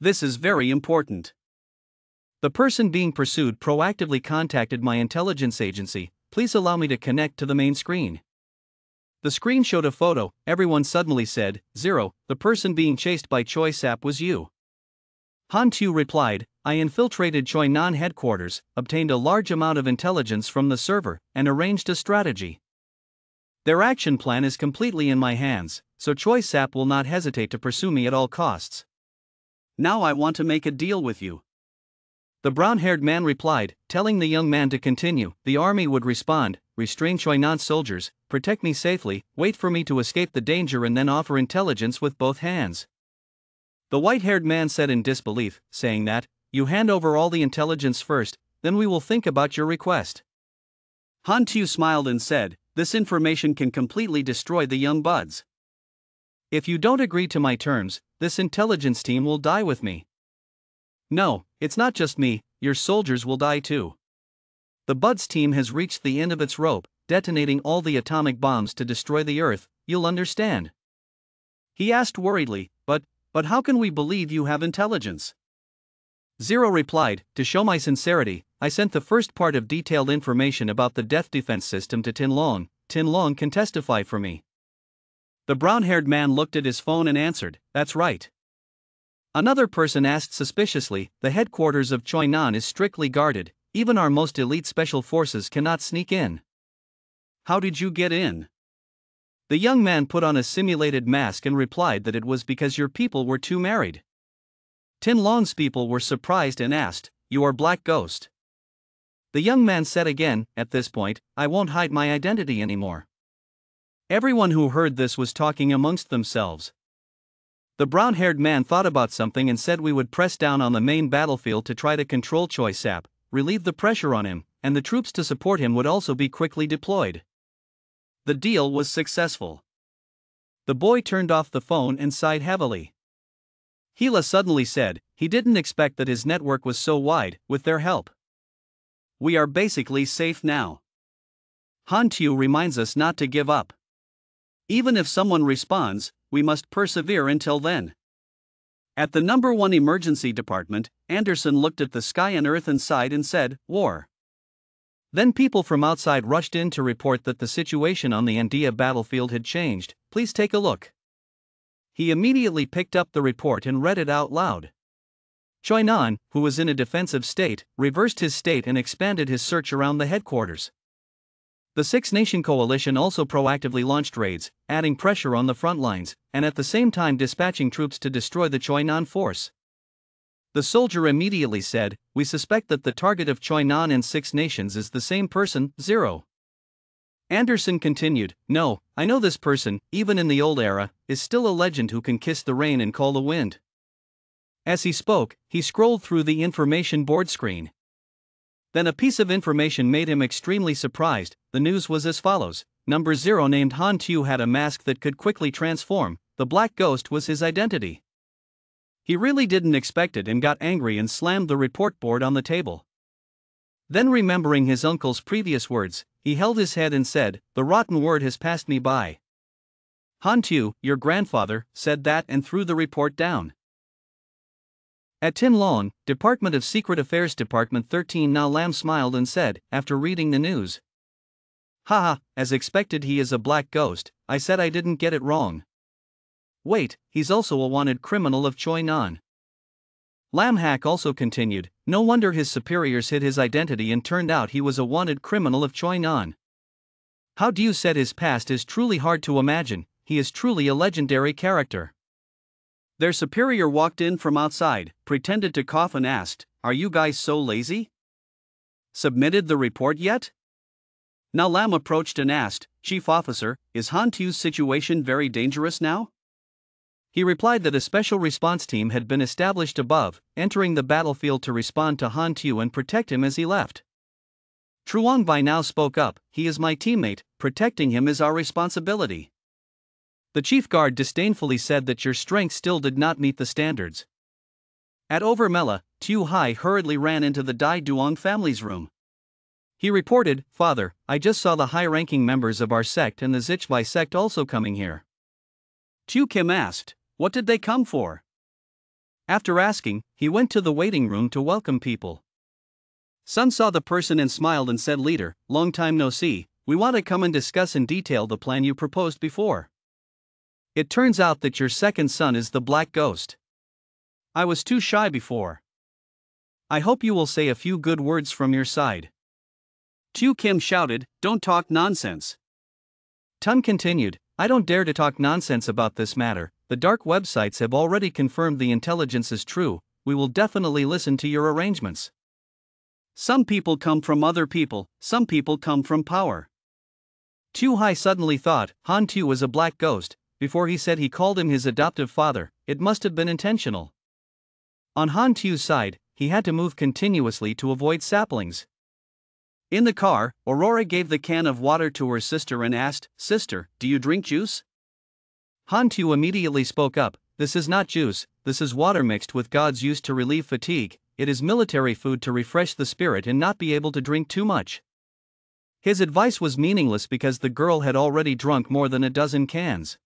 "This is very important. The person being pursued proactively contacted my intelligence agency. Please allow me to connect to the main screen." The screen showed a photo. Everyone suddenly said, "Zero, the person being chased by Choi Sap was you." Han Tu replied, "I infiltrated Choi Nan headquarters, obtained a large amount of intelligence from the server, and arranged a strategy. Their action plan is completely in my hands, so Choi Sap will not hesitate to pursue me at all costs. Now I want to make a deal with you. The brown-haired man replied, telling the young man to continue. The army would respond, restrain Choi Nan's soldiers, protect me safely, wait for me to escape the danger and then offer intelligence with both hands. The white-haired man said in disbelief, saying that, you hand over all the intelligence first, then we will think about your request. Han Tu smiled and said, this information can completely destroy the young buds. If you don't agree to my terms, this intelligence team will die with me. No, it's not just me, your soldiers will die too. The Buds team has reached the end of its rope, detonating all the atomic bombs to destroy the Earth, you'll understand. He asked worriedly, but how can we believe you have intelligence? Zero replied, to show my sincerity, I sent the first part of detailed information about the death defense system to Tin Long. Tin Long can testify for me. The brown-haired man looked at his phone and answered, that's right. Another person asked suspiciously, the headquarters of Choi Nan is strictly guarded, even our most elite special forces cannot sneak in. How did you get in? The young man put on a simulated mask and replied that it was because your people were too married. Tin Long's people were surprised and asked, you are Black Ghost? The young man said again, at this point, I won't hide my identity anymore. Everyone who heard this was talking amongst themselves. The brown-haired man thought about something and said we would press down on the main battlefield to try to control Choi Sap, relieve the pressure on him, and the troops to support him would also be quickly deployed. The deal was successful. The boy turned off the phone and sighed heavily. Hila suddenly said, he didn't expect that his network was so wide, with their help. We are basically safe now. Han Tu reminds us not to give up. Even if someone responds, we must persevere until then. At the number 1 emergency department, Anderson looked at the sky and earth and sighed and said, war. Then people from outside rushed in to report that the situation on the Andia battlefield had changed. Please take a look. He immediately picked up the report and read it out loud. Choi Nan, who was in a defensive state, reversed his state and expanded his search around the headquarters. The Six-Nation Coalition also proactively launched raids, adding pressure on the front lines, and at the same time dispatching troops to destroy the Choi Nan force. The soldier immediately said, we suspect that the target of Choi Nan and Six Nations is the same person, Zero. Anderson continued, no, I know this person, even in the old era, is still a legend who can kiss the rain and call the wind. As he spoke, he scrolled through the information board screen. Then a piece of information made him extremely surprised. The news was as follows. Number 0 named Han Tu had a mask that could quickly transform. The Black Ghost was his identity. He really didn't expect it and got angry and slammed the report board on the table. Then remembering his uncle's previous words, he held his head and said, the rotten word has passed me by. Han Tu, your grandfather, said that and threw the report down. At Tin Long, Department of Secret Affairs Department 13 Na Lam smiled and said, after reading the news. Haha, as expected he is a black ghost, I said I didn't get it wrong. Wait, he's also a wanted criminal of Choi Nan. Lam Hak also continued, no wonder his superiors hid his identity and turned out he was a wanted criminal of Choi Nan. How do you said his past is truly hard to imagine, he is truly a legendary character. Their superior walked in from outside, pretended to cough and asked, are you guys so lazy? Submitted the report yet? Na Lam approached and asked, Chief Officer, is Han Tu's situation very dangerous now? He replied that a special response team had been established above, entering the battlefield to respond to Han Tu and protect him as he left. Truong by now spoke up, he is my teammate, protecting him is our responsibility. The chief guard disdainfully said that your strength still did not meet the standards. At Overmela, Tu Hai hurriedly ran into the Dai Duong family's room. He reported, Father, I just saw the high-ranking members of our sect and the Zichbai sect also coming here. Tu Kim asked, what did they come for? After asking, he went to the waiting room to welcome people. Sun saw the person and smiled and said, Leader, long time no see, we want to come and discuss in detail the plan you proposed before. It turns out that your second son is the Black Ghost. I was too shy before. I hope you will say a few good words from your side. Tu Kim shouted, don't talk nonsense. Tun continued, I don't dare to talk nonsense about this matter. The dark websites have already confirmed the intelligence is true. We will definitely listen to your arrangements. Some people come from other people, some people come from power. Tu Hai suddenly thought Han Tu was a black ghost. Before he said he called him his adoptive father, it must have been intentional. On Han Tu's side, he had to move continuously to avoid saplings. In the car, Aurora gave the can of water to her sister and asked, Sister, do you drink juice? Han Tu immediately spoke up, This is not juice, this is water mixed with God's use to relieve fatigue. It is military food to refresh the spirit and not be able to drink too much. His advice was meaningless because the girl had already drunk more than a dozen cans.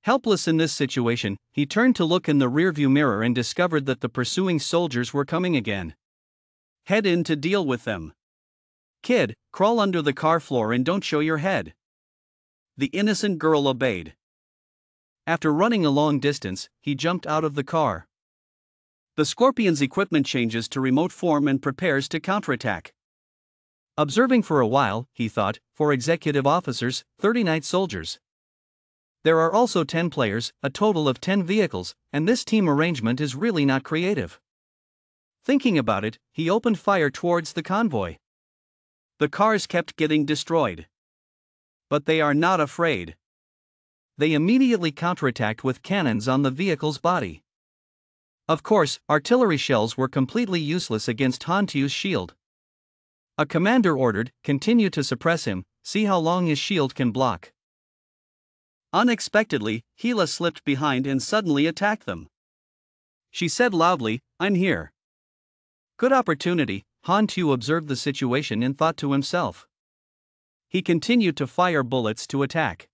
Helpless in this situation, he turned to look in the rearview mirror and discovered that the pursuing soldiers were coming again. Head in to deal with them. Kid, crawl under the car floor and don't show your head. The innocent girl obeyed. After running a long distance, he jumped out of the car. The Scorpion's equipment changes to remote form and prepares to counterattack. Observing for a while, he thought, 4 executive officers, 30 night soldiers. There are also 10 players, a total of 10 vehicles, and this team arrangement is really not creative. Thinking about it, he opened fire towards the convoy. The cars kept getting destroyed. But they are not afraid. They immediately counterattacked with cannons on the vehicle's body. Of course, artillery shells were completely useless against Han Tu's shield. A commander ordered, continue to suppress him, see how long his shield can block. Unexpectedly, Gila slipped behind and suddenly attacked them. She said loudly, I'm here. Good opportunity, Han Tu observed the situation and thought to himself. He continued to fire bullets to attack.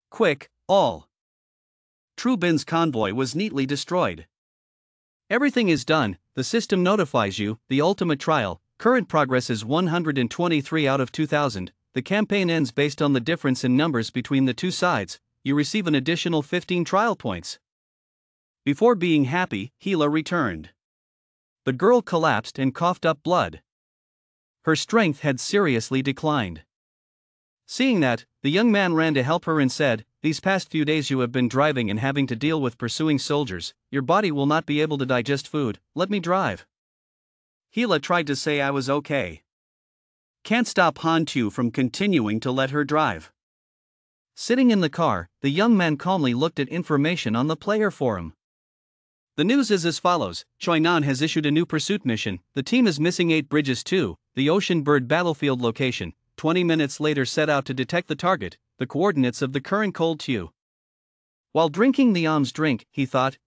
Quick, all. True Bin's convoy was neatly destroyed. Everything is done, the system notifies you, the ultimate trial, current progress is 123 out of 2000, the campaign ends based on the difference in numbers between the two sides, you receive an additional 15 trial points. Before being happy, Gila returned. The girl collapsed and coughed up blood. Her strength had seriously declined. Seeing that, the young man ran to help her and said, These past few days you have been driving and having to deal with pursuing soldiers, your body will not be able to digest food, let me drive. Gila tried to say I was okay. Can't stop Han Tu from continuing to let her drive. Sitting in the car, the young man calmly looked at information on the player forum. The news is as follows, Choi Nan has issued a new pursuit mission, the team is missing 8 bridges to the Ocean Bird battlefield location, 20 minutes later set out to detect the target, the coordinates of the current cold Q. While drinking the alms drink, he thought,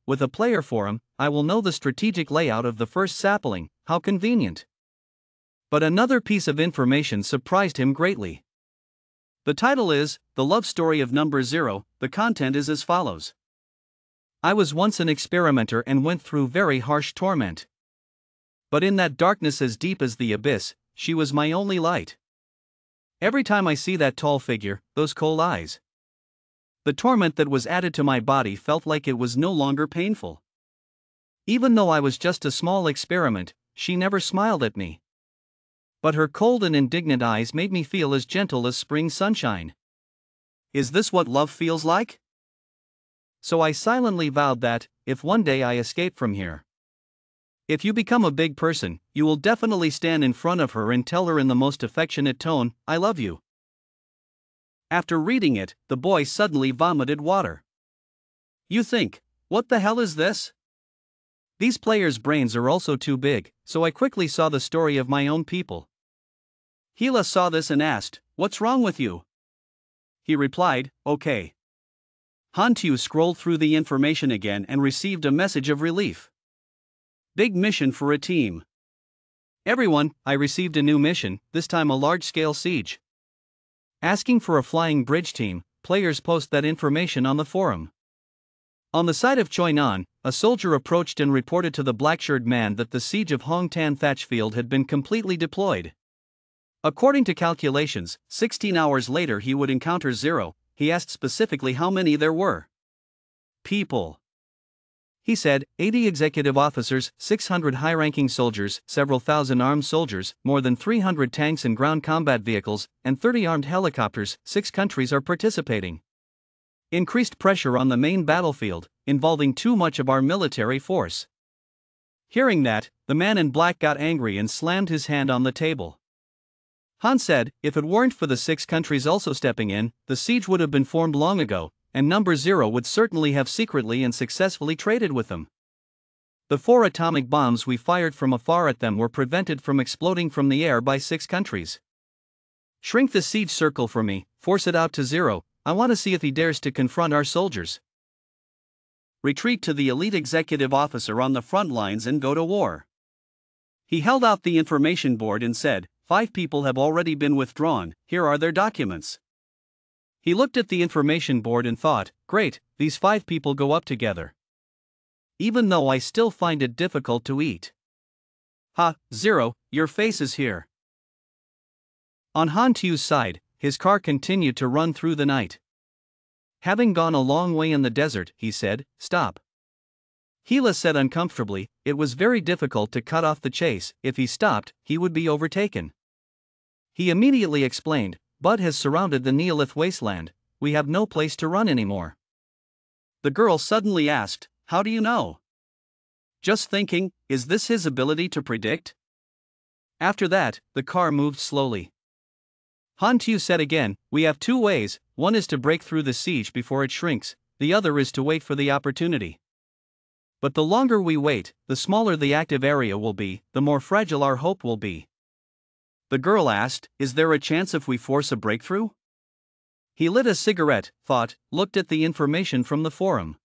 with a player forum, I will know the strategic layout of the first sapling, how convenient. But another piece of information surprised him greatly. The title is, The Love Story of Number 0, the content is as follows. I was once an experimenter and went through very harsh torment. But in that darkness as deep as the abyss, she was my only light. Every time I see that tall figure, those cold eyes. The torment that was added to my body felt like it was no longer painful. Even though I was just a small experiment, she never smiled at me. But her cold and indignant eyes made me feel as gentle as spring sunshine. Is this what love feels like? So I silently vowed that, if one day I escape from here. If you become a big person, you will definitely stand in front of her and tell her in the most affectionate tone, I love you. After reading it, the boy suddenly vomited water. You think, what the hell is this? These players' brains are also too big, so I quickly saw the story of my own people. Gila saw this and asked, what's wrong with you? He replied, okay. Han Tu scrolled through the information again and received a message of relief. Big mission for a team. Everyone, I received a new mission, this time a large-scale siege. Asking for a flying bridge team, players post that information on the forum. On the side of Choi Nan, a soldier approached and reported to the black-shirted man that the siege of Hong Tan Thatchfield had been completely deployed. According to calculations, 16 hours later he would encounter 0. He asked specifically how many there were. People. He said, 80 executive officers, 600 high-ranking soldiers, several thousand armed soldiers, more than 300 tanks and ground combat vehicles, and 30 armed helicopters. 6 countries are participating. Increased pressure on the main battlefield, involving too much of our military force. Hearing that, the man in black got angry and slammed his hand on the table. Han said, if it weren't for the 6 countries also stepping in, the siege would have been formed long ago, and number 0 would certainly have secretly and successfully traded with them. The 4 atomic bombs we fired from afar at them were prevented from exploding from the air by 6 countries. Shrink the siege circle for me, force it out to 0, I want to see if he dares to confront our soldiers. Retreat to the elite executive officer on the front lines and go to war. He held out the information board and said, 5 people have already been withdrawn, here are their documents. He looked at the information board and thought, great, these 5 people go up together. Even though I still find it difficult to eat. Ha, 0, your face is here. On Han Tu's side, his car continued to run through the night. Having gone a long way in the desert, he said, stop. Hila said uncomfortably, it was very difficult to cut off the chase, if he stopped, he would be overtaken. He immediately explained, Bud has surrounded the Neolith wasteland, we have no place to run anymore. The girl suddenly asked, how do you know? Just thinking, is this his ability to predict? After that, the car moved slowly. Han Tu said again, we have 2 ways, one is to break through the siege before it shrinks, the other is to wait for the opportunity. But the longer we wait, the smaller the active area will be, the more fragile our hope will be. The girl asked, is there a chance if we force a breakthrough? He lit a cigarette, thought, looked at the information from the forum.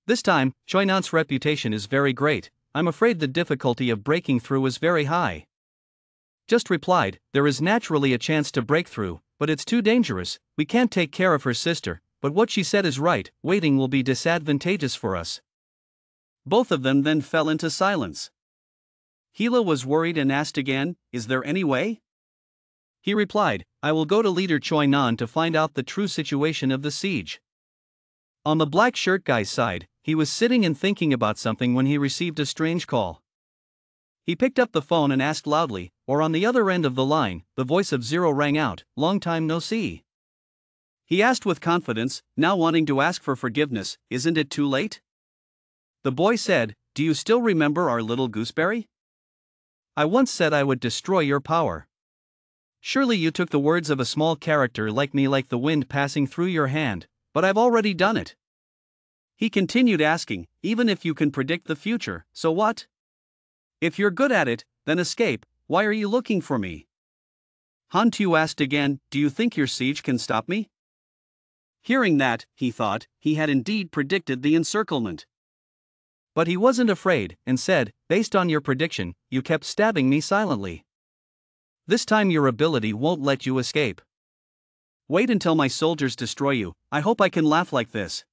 This time, Choinan's reputation is very great, I'm afraid the difficulty of breaking through is very high. Just replied, there is naturally a chance to break through, but it's too dangerous, we can't take care of her sister, but what she said is right, waiting will be disadvantageous for us. Both of them then fell into silence. Hila was worried and asked again, is there any way? He replied, I will go to leader Choi Nan to find out the true situation of the siege. On the black shirt guy's side, he was sitting and thinking about something when he received a strange call. He picked up the phone and asked loudly, or on the other end of the line, the voice of 0 rang out, long time no see. He asked with confidence, now wanting to ask for forgiveness, isn't it too late? The boy said, do you still remember our little gooseberry? I once said I would destroy your power. Surely you took the words of a small character like me like the wind passing through your hand, but I've already done it. He continued asking, even if you can predict the future, so what? If you're good at it, then escape, why are you looking for me? Han Tu asked again, do you think your siege can stop me? Hearing that, he thought, he had indeed predicted the encirclement. But he wasn't afraid, and said, based on your prediction, you kept stabbing me silently. This time your ability won't let you escape. Wait until my soldiers destroy you, I hope I can laugh like this.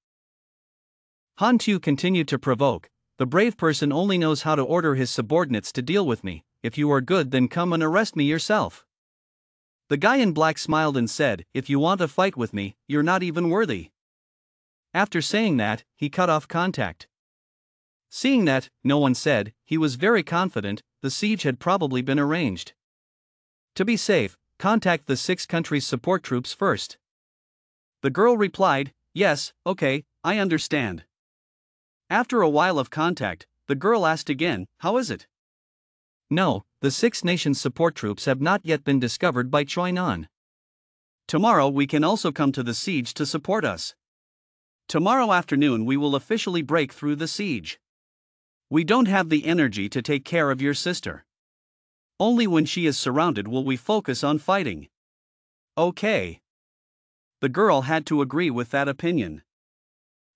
Han Tu continued to provoke, the brave person only knows how to order his subordinates to deal with me, if you are good then come and arrest me yourself. The guy in black smiled and said, if you want to fight with me, you're not even worthy. After saying that, he cut off contact. Seeing that, no one said, he was very confident, the siege had probably been arranged. To be safe, contact the 6 countries' support troops first. The girl replied, yes, okay, I understand. After a while of contact, the girl asked again, how is it? No, the 6 nations' support troops have not yet been discovered by Choi Nan. Tomorrow we can also come to the siege to support us. Tomorrow afternoon we will officially break through the siege. We don't have the energy to take care of your sister. Only when she is surrounded will we focus on fighting. Okay. The girl had to agree with that opinion.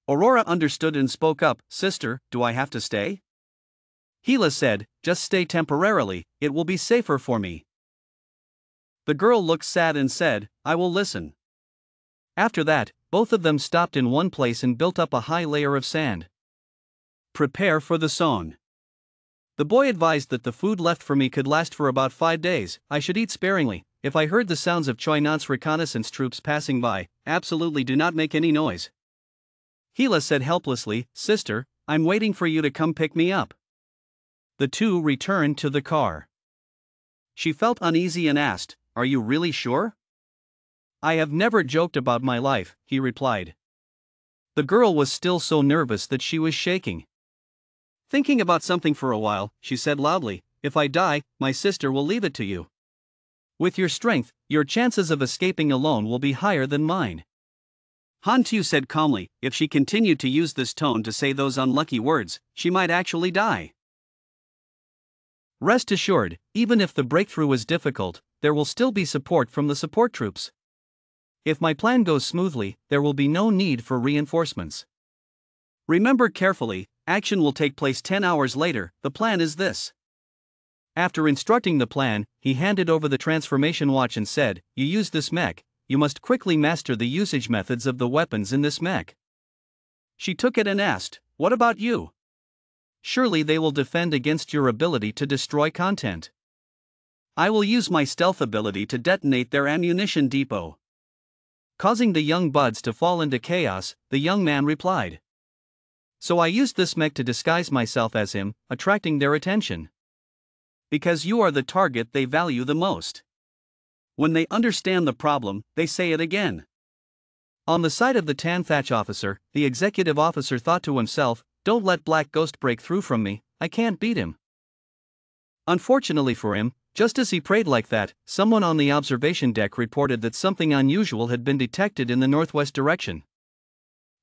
Aurora understood and spoke up, sister, do I have to stay? Hila said, just stay temporarily, it will be safer for me. The girl looked sad and said, I will listen. After that, both of them stopped in one place and built up a high layer of sand. Prepare for the song. The boy advised that the food left for me could last for about 5 days, I should eat sparingly. If I heard the sounds of Choi Nan's reconnaissance troops passing by, absolutely do not make any noise. Hila said helplessly, sister, I'm waiting for you to come pick me up. The two returned to the car. She felt uneasy and asked, "Are you really sure?" "I have never joked about my life," he replied. The girl was still so nervous that she was shaking. Thinking about something for a while, she said loudly, "If I die, my sister will leave it to you. With your strength, your chances of escaping alone will be higher than mine." Han Tu said calmly, "If she continued to use this tone to say those unlucky words, she might actually die. Rest assured, even if the breakthrough is difficult, there will still be support from the support troops. If my plan goes smoothly, there will be no need for reinforcements. Remember carefully, action will take place 10 hours later. The plan is this." After instructing the plan, he handed over the transformation watch and said, "You use this mech, you must quickly master the usage methods of the weapons in this mech." She took it and asked, "What about you? Surely they will defend against your ability to destroy content." "I will use my stealth ability to detonate their ammunition depot." Causing the young buds to fall into chaos, the young man replied, "So I used this mech to disguise myself as him, attracting their attention. Because you are the target they value the most. When they understand the problem, they say it again." On the side of the tan thatch officer, the executive officer thought to himself, "Don't let Black Ghost break through from me, I can't beat him." Unfortunately for him, just as he prayed like that, someone on the observation deck reported that something unusual had been detected in the northwest direction.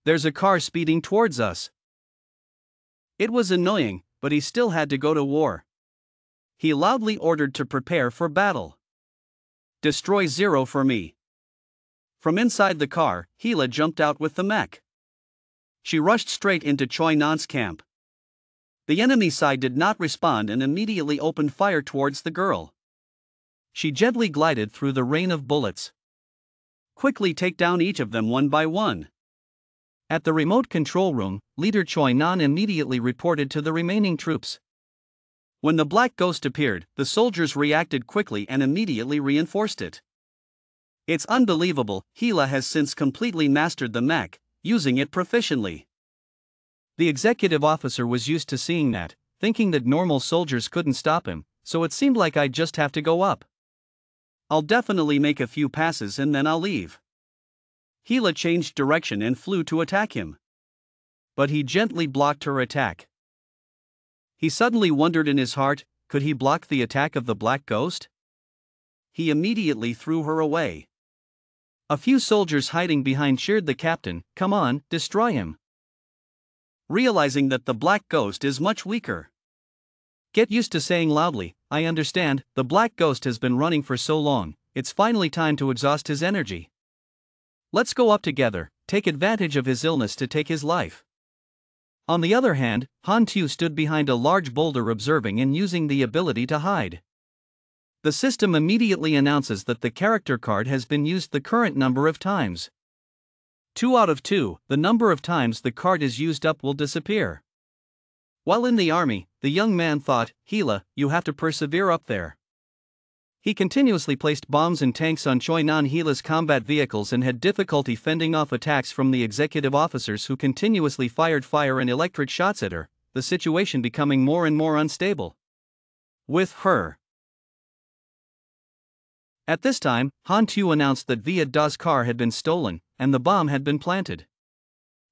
"There's a car speeding towards us." It was annoying, but he still had to go to war. He loudly ordered to prepare for battle. "Destroy Zero for me." From inside the car, Gila jumped out with the mech. She rushed straight into Choi Nan's camp. The enemy side did not respond and immediately opened fire towards the girl. She gently glided through the rain of bullets. "Quickly take down each of them one by one." At the remote control room, Leader Choi Nan immediately reported to the remaining troops. When the Black Ghost appeared, the soldiers reacted quickly and immediately reinforced it. It's unbelievable, Gila has since completely mastered the mech, using it proficiently. The executive officer was used to seeing that, thinking that normal soldiers couldn't stop him, so it seemed like I'd just have to go up. "I'll definitely make a few passes and then I'll leave." Gila changed direction and flew to attack him. But he gently blocked her attack. He suddenly wondered in his heart, could he block the attack of the Black Ghost? He immediately threw her away. A few soldiers hiding behind cheered the captain, "Come on, destroy him." Realizing that the Black Ghost is much weaker. Get used to saying loudly, "I understand, the Black Ghost has been running for so long, it's finally time to exhaust his energy. Let's go up together, take advantage of his illness to take his life." On the other hand, Han Tu stood behind a large boulder observing and using the ability to hide. The system immediately announces that the character card has been used the current number of times. 2 out of 2, the number of times the card is used up will disappear. While in the army, the young man thought, "Gila, you have to persevere up there." He continuously placed bombs and tanks on Choi Nan Gila's combat vehicles and had difficulty fending off attacks from the executive officers who continuously fired fire and electric shots at her, the situation becoming more and more unstable. With her. At this time, Han Tu announced that Viet Da's car had been stolen, and the bomb had been planted.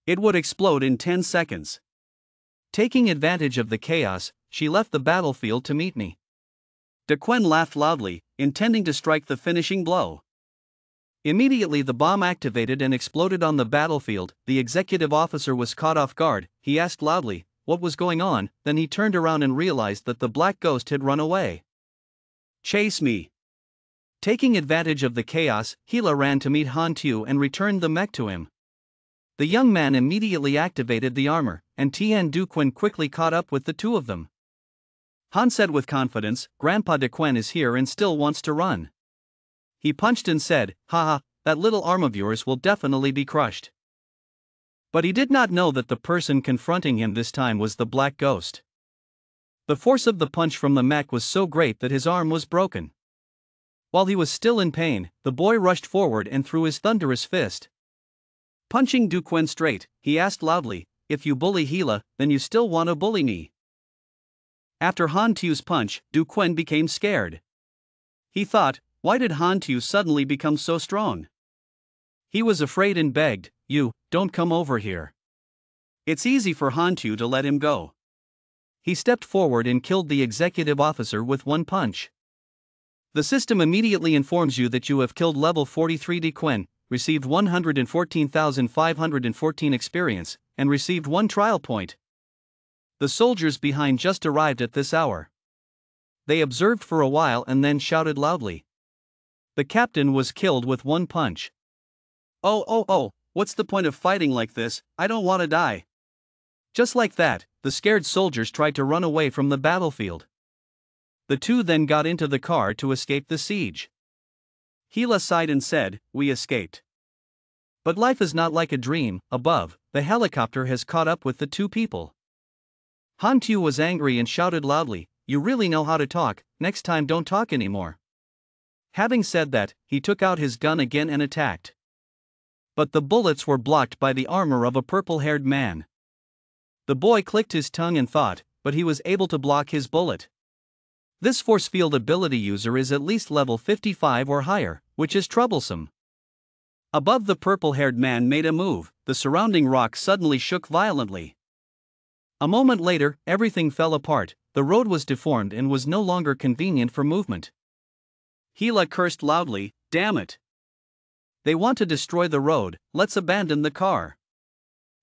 It would explode in 10 seconds. Taking advantage of the chaos, she left the battlefield to meet me. De Quen laughed loudly, intending to strike the finishing blow. Immediately the bomb activated and exploded on the battlefield. The executive officer was caught off guard. He asked loudly, what was going on, then he turned around and realized that the Black Ghost had run away. "Chase me." Taking advantage of the chaos, Gila ran to meet Han Tu and returned the mech to him. The young man immediately activated the armor, and Tien Du Quen quickly caught up with the two of them. Han said with confidence, "Grandpa De Quen is here and still wants to run." He punched and said, "Haha, that little arm of yours will definitely be crushed." But he did not know that the person confronting him this time was the Black Ghost. The force of the punch from the mech was so great that his arm was broken. While he was still in pain, the boy rushed forward and threw his thunderous fist. Punching Du Quen straight, he asked loudly, if you bully Hila, then you still want to bully me. After Han Tu's punch, Du Quen became scared. He thought, why did Han Tu suddenly become so strong? He was afraid and begged, don't come over here. It's easy for Han Tu to let him go. He stepped forward and killed the executive officer with one punch. The system immediately informs you that you have killed level 43 Du Quen, received 114,514 experience, and received 1 trial point. The soldiers behind just arrived at this hour. They observed for a while and then shouted loudly. The captain was killed with 1 punch. Oh, what's the point of fighting like this? I don't want to die. Just like that, the scared soldiers tried to run away from the battlefield. The two then got into the car to escape the siege. Hila sighed and said, we escaped. But life is not like a dream. Above, the helicopter has caught up with the 2 people. Han Tu was angry and shouted loudly, you really know how to talk, next time don't talk anymore. Having said that, he took out his gun again and attacked. But the bullets were blocked by the armor of a purple-haired man. The boy clicked his tongue and thought, but he was able to block his bullet. This force field ability user is at least level 55 or higher, which is troublesome. Above, the purple-haired man made a move, the surrounding rock suddenly shook violently. A moment later, everything fell apart, the road was deformed and was no longer convenient for movement. Hila cursed loudly, damn it. They want to destroy the road, let's abandon the car.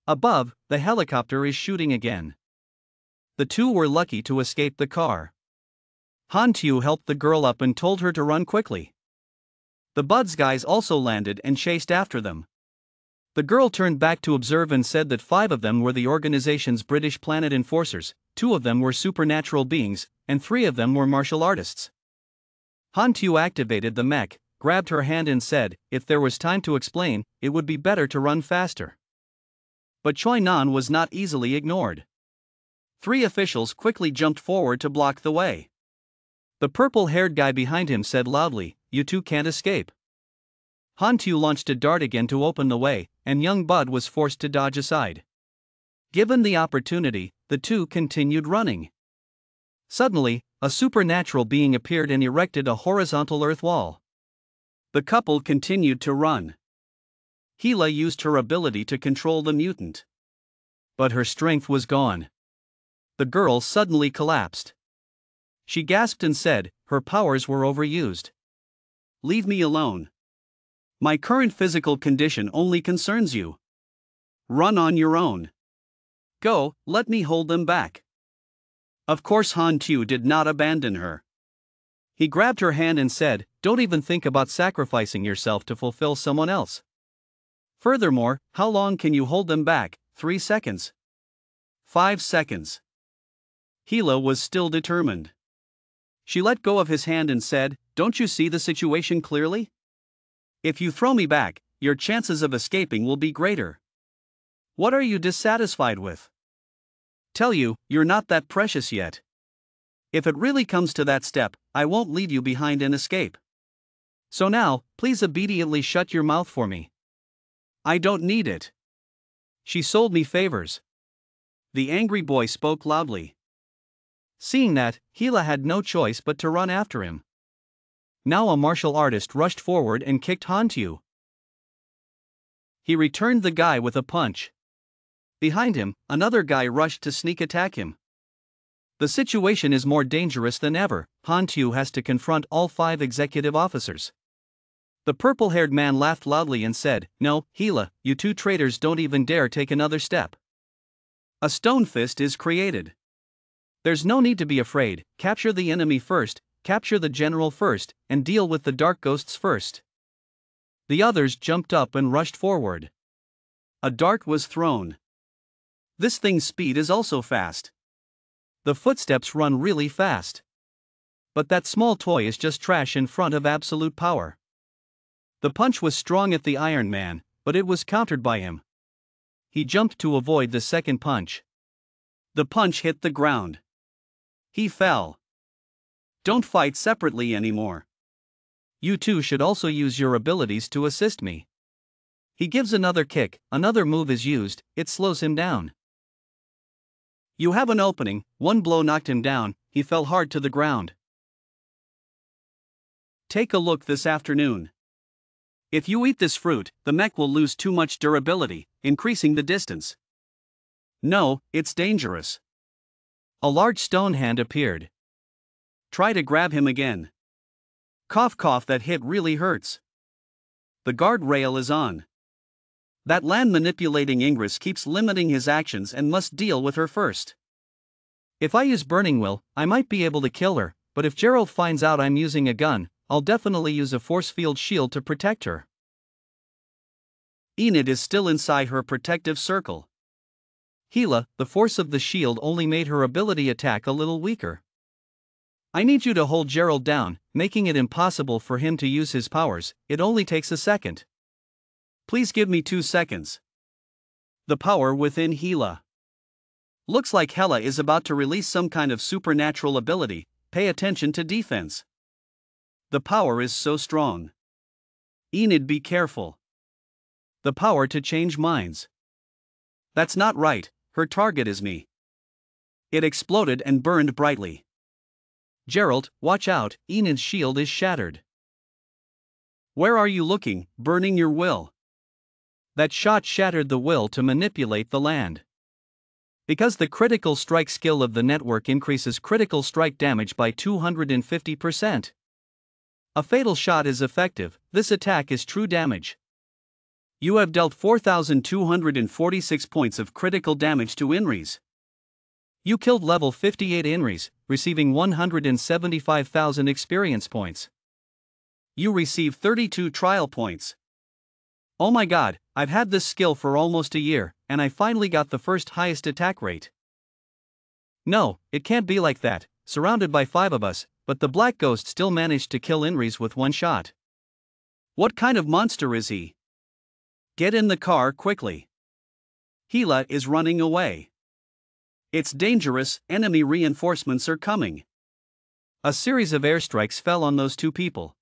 Above, the helicopter is shooting again. The two were lucky to escape the car. Han Tu helped the girl up and told her to run quickly. The Buds guys also landed and chased after them. The girl turned back to observe and said that 5 of them were the organization's British planet enforcers, 2 of them were supernatural beings, and 3 of them were martial artists. Han Tu activated the mech, grabbed her hand and said, if there was time to explain, it would be better to run faster. But Choi Nan was not easily ignored. 3 officials quickly jumped forward to block the way. The purple-haired guy behind him said loudly, you two can't escape. Han Tu launched a dart again to open the way, and young Bud was forced to dodge aside. Given the opportunity, the two continued running. Suddenly, a supernatural being appeared and erected a horizontal earth wall. The couple continued to run. Hila used her ability to control the mutant. But her strength was gone. The girl suddenly collapsed. She gasped and said, her powers were overused. Leave me alone. My current physical condition only concerns you. Run on your own. Go, let me hold them back. Of course Han Tu did not abandon her. He grabbed her hand and said, don't even think about sacrificing yourself to fulfill someone else. Furthermore, how long can you hold them back? 3 seconds. 5 seconds. Hila was still determined. She let go of his hand and said, don't you see the situation clearly? If you throw me back, your chances of escaping will be greater. What are you dissatisfied with? Tell you, you're not that precious yet. If it really comes to that step, I won't leave you behind and escape. So now, please obediently shut your mouth for me. I don't need it. She sold me favors. The angry boy spoke loudly. Seeing that, Hila had no choice but to run after him. Now a martial artist rushed forward and kicked Han Tu. He returned the guy with a punch. Behind him, another guy rushed to sneak attack him. The situation is more dangerous than ever. Han Tu has to confront all 5 executive officers. The purple-haired man laughed loudly and said, no, Hila, you 2 traitors don't even dare take another step. A stone fist is created. There's no need to be afraid, capture the enemy first, capture the general first, and deal with the dark ghosts first. The others jumped up and rushed forward. A dart was thrown. This thing's speed is also fast. The footsteps run really fast. But that small toy is just trash in front of absolute power. The punch was strong at the Iron Man, but it was countered by him. He jumped to avoid the second punch. The punch hit the ground. He fell. Don't fight separately anymore. You two should also use your abilities to assist me. He gives another kick, another move is used, it slows him down. You have an opening. One blow knocked him down, he fell hard to the ground. Take a look this afternoon. If you eat this fruit, the mech will lose too much durability, increasing the distance. No, it's dangerous. A large stone hand appeared. Try to grab him again. Cough cough, that hit really hurts. The guard rail is on. That land manipulating Ingress keeps limiting his actions and must deal with her first. If I use Burning Will, I might be able to kill her, but if Gerald finds out I'm using a gun, I'll definitely use a force field shield to protect her. Enid is still inside her protective circle. Gila, the force of the shield only made her ability attack a little weaker. I need you to hold Gerald down, making it impossible for him to use his powers. It only takes a second. Please give me 2 seconds. The power within Gila. Looks like Hela is about to release some kind of supernatural ability. Pay attention to defense. The power is so strong. Enid, be careful. The power to change minds. That's not right, her target is me. It exploded and burned brightly. Gerald, watch out, Enid's shield is shattered. Where are you looking, burning your will? That shot shattered the will to manipulate the land. Because the critical strike skill of the network increases critical strike damage by 250%. A fatal shot is effective, this attack is true damage. You have dealt 4,246 points of critical damage to Inris. You killed level 58 Inris, receiving 175,000 experience points. You receive 32 trial points. Oh my god, I've had this skill for almost a year, and I finally got the first highest attack rate. No, it can't be like that, surrounded by 5 of us, but the Black Ghost still managed to kill Inris with 1 shot. What kind of monster is he? Get in the car quickly. Gila is running away. It's dangerous, enemy reinforcements are coming. A series of airstrikes fell on those 2 people.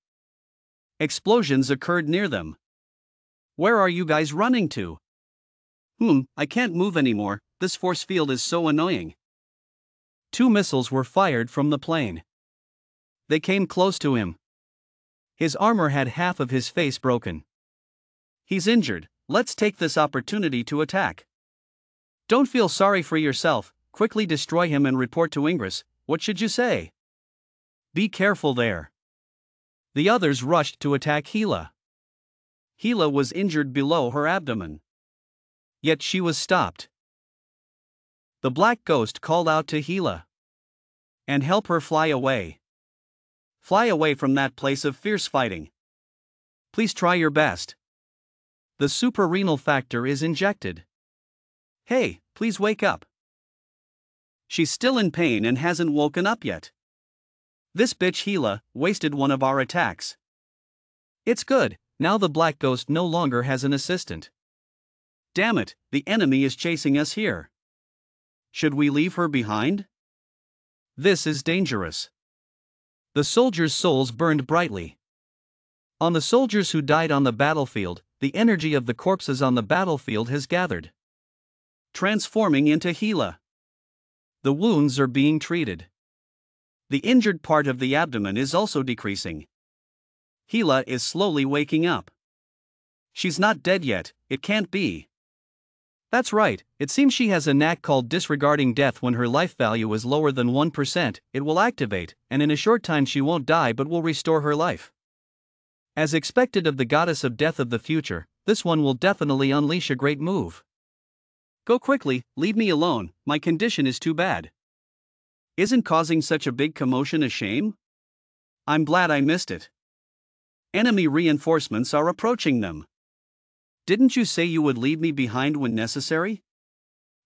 Explosions occurred near them. Where are you guys running to? I can't move anymore, this force field is so annoying. 2 missiles were fired from the plane. They came close to him. His armor had half of his face broken. He's injured, let's take this opportunity to attack. Don't feel sorry for yourself, quickly destroy him and report to Ingress. What should you say? Be careful there. The others rushed to attack Gila. Gila was injured below her abdomen. Yet she was stopped. The Black Ghost called out to Gila. And help her fly away. Fly away from that place of fierce fighting. Please try your best. The suprarenal factor is injected. Hey, please wake up. She's still in pain and hasn't woken up yet. This bitch Gila wasted one of our attacks. It's good, now the Black Ghost no longer has an assistant. Damn it, the enemy is chasing us here. Should we leave her behind? This is dangerous. The soldiers' souls burned brightly. On the soldiers who died on the battlefield, the energy of the corpses on the battlefield has gathered, transforming into Gila. The wounds are being treated. The injured part of the abdomen is also decreasing. Gila is slowly waking up. She's not dead yet, it can't be. That's right, it seems she has a knack called disregarding death. When her life value is lower than 1%, it will activate, and in a short time she won't die but will restore her life. As expected of the goddess of death of the future, this one will definitely unleash a great move. Go quickly, leave me alone, my condition is too bad. Isn't causing such a big commotion a shame? I'm glad I missed it. Enemy reinforcements are approaching them. Didn't you say you would leave me behind when necessary?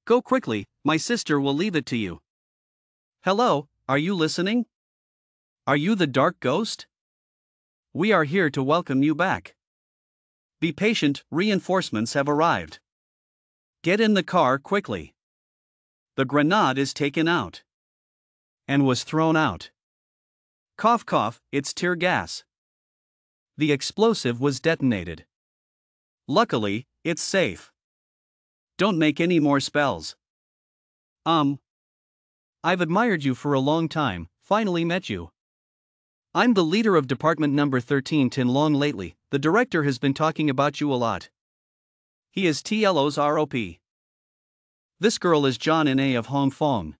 Go quickly, my sister will leave it to you. Hello, are you listening? Are you the Dark Ghost? We are here to welcome you back. Be patient, reinforcements have arrived. Get in the car quickly. The grenade is taken out. And was thrown out. Cough cough, it's tear gas. The explosive was detonated. Luckily, it's safe. Don't make any more spells. I've admired you for a long time, finally met you. I'm the leader of Department Number 13 Tin Long lately, the director has been talking about you a lot. He is TLO's ROP. This girl is John Na of Hong Kong.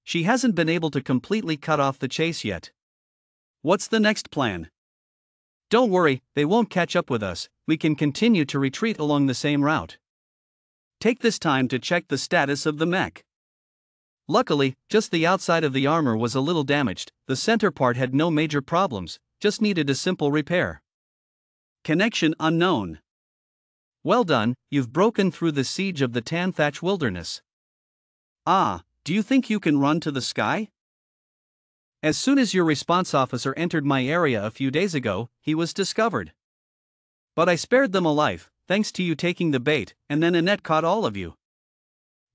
She hasn't been able to completely cut off the chase yet. What's the next plan? Don't worry, they won't catch up with us, we can continue to retreat along the same route. Take this time to check the status of the mech. Luckily, just the outside of the armor was a little damaged, the center part had no major problems, just needed a simple repair. Connection unknown. Well done, you've broken through the siege of the Tan Thatch Wilderness. Ah, do you think you can run to the sky? As soon as your response officer entered my area a few days ago, he was discovered. But I spared them alive, thanks to you taking the bait, and then Annette caught all of you.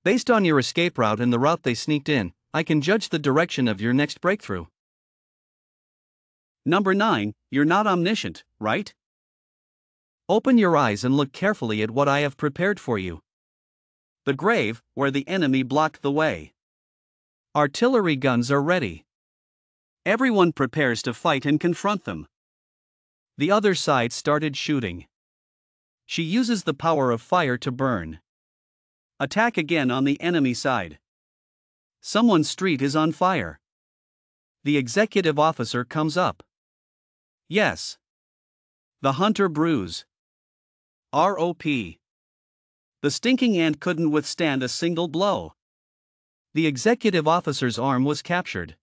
Based on your escape route and the route they sneaked in, I can judge the direction of your next breakthrough. Number 9, you're not omniscient, right? Open your eyes and look carefully at what I have prepared for you. The grave, where the enemy blocked the way. Artillery guns are ready. Everyone prepares to fight and confront them. The other side started shooting. She uses the power of fire to burn. Attack again on the enemy side. Someone's street is on fire. The executive officer comes up. Yes. The hunter brews. ROP. The stinking ant couldn't withstand a single blow. The executive officer's arm was captured.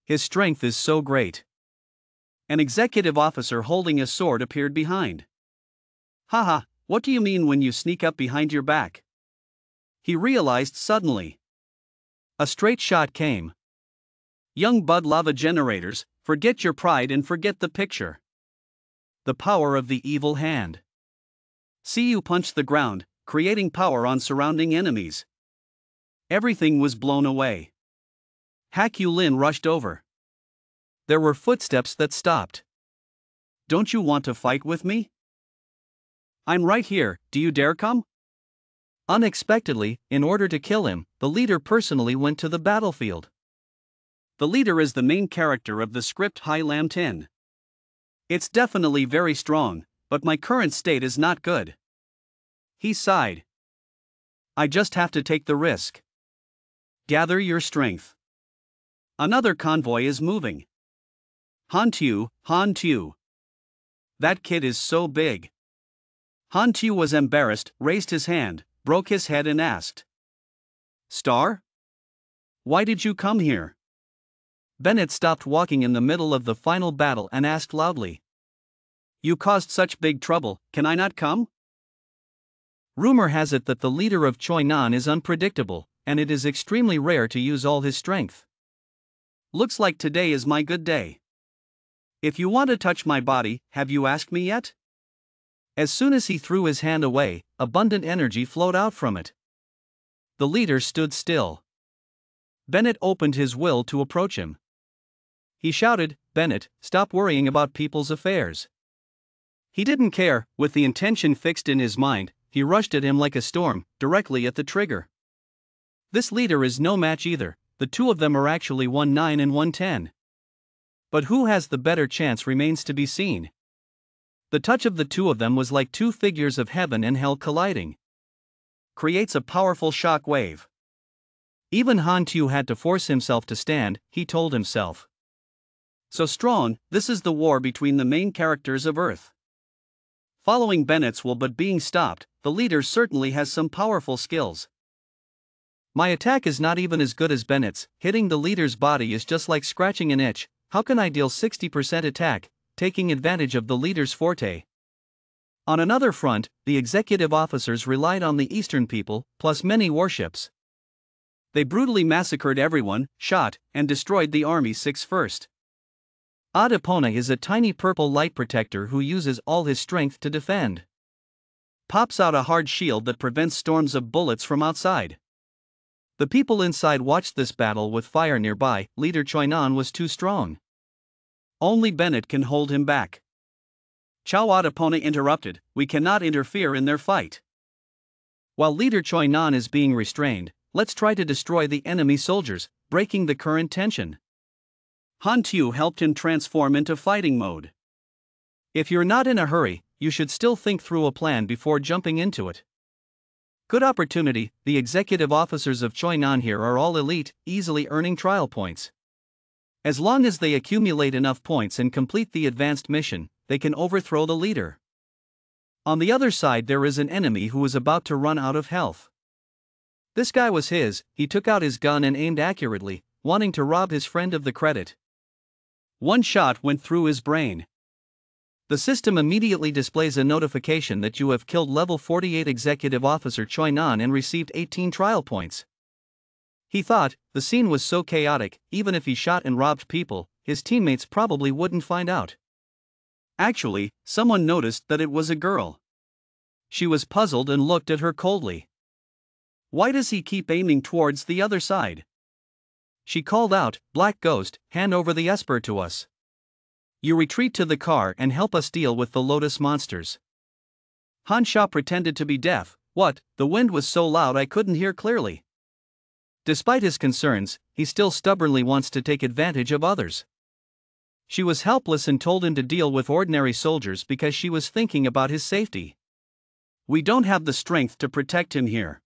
His strength is so great. An executive officer holding a sword appeared behind. Haha, what do you mean when you sneak up behind your back? He realized suddenly. A straight shot came. Young Bud lava generators, forget your pride and forget the picture. The power of the evil hand. See you punch the ground, creating power on surrounding enemies. Everything was blown away. Hak Yulin rushed over. There were footsteps that stopped. Don't you want to fight with me? I'm right here, do you dare come? Unexpectedly, in order to kill him, the leader personally went to the battlefield. The leader is the main character of the script Hai Lam 10. It's definitely very strong, but my current state is not good. He sighed. I just have to take the risk. Gather your strength. Another convoy is moving. Han Tu. That kid is so big. Han Tu was embarrassed, raised his hand, broke his head and asked. Star? Why did you come here? Bennett stopped walking in the middle of the final battle and asked loudly. You caused such big trouble, can I not come? Rumor has it that the leader of Choi Nan is unpredictable, and it is extremely rare to use all his strength. Looks like today is my good day. If you want to touch my body, have you asked me yet? As soon as he threw his hand away, abundant energy flowed out from it. The leader stood still. Bennett opened his will to approach him. He shouted, Bennett, stop worrying about people's affairs. He didn't care, with the intention fixed in his mind, he rushed at him like a storm, directly at the trigger. This leader is no match either, the two of them are actually 1-9 and 1-10. But who has the better chance remains to be seen. The touch of the two of them was like two figures of heaven and hell colliding. Creates a powerful shock wave. Even Han Tu had to force himself to stand, he told himself. So strong, this is the war between the main characters of Earth. Following Bennett's will but being stopped, the leader certainly has some powerful skills. My attack is not even as good as Bennett's, hitting the leader's body is just like scratching an itch, how can I deal 60% attack, taking advantage of the leader's forte? On another front, the executive officers relied on the Eastern people, plus many warships. They brutally massacred everyone, shot, and destroyed the Army 6 first. Adipona is a tiny purple light protector who uses all his strength to defend. Pops out a hard shield that prevents storms of bullets from outside. The people inside watched this battle with fire nearby, leader Choi Nan was too strong. Only Bennett can hold him back. Chao Adipona interrupted, we cannot interfere in their fight. While leader Choi Nan is being restrained, let's try to destroy the enemy soldiers, breaking the current tension. Han Tu helped him transform into fighting mode. If you're not in a hurry, you should still think through a plan before jumping into it. Good opportunity, the executive officers of Choi Nan here are all elite, easily earning trial points. As long as they accumulate enough points and complete the advanced mission, they can overthrow the leader. On the other side there is an enemy who is about to run out of health. This guy was he took out his gun and aimed accurately, wanting to rob his friend of the credit. One shot went through his brain. The system immediately displays a notification that you have killed level 48 Executive Officer Choi Nan and received 18 trial points. He thought, the scene was so chaotic, even if he shot and robbed people, his teammates probably wouldn't find out. Actually, someone noticed that it was a girl. She was puzzled and looked at her coldly. Why does he keep aiming towards the other side? She called out, Black Ghost, hand over the Esper to us. You retreat to the car and help us deal with the Lotus monsters. Han Xiao pretended to be deaf. What, the wind was so loud I couldn't hear clearly. Despite his concerns, he still stubbornly wants to take advantage of others. She was helpless and told him to deal with ordinary soldiers because she was thinking about his safety. We don't have the strength to protect him here.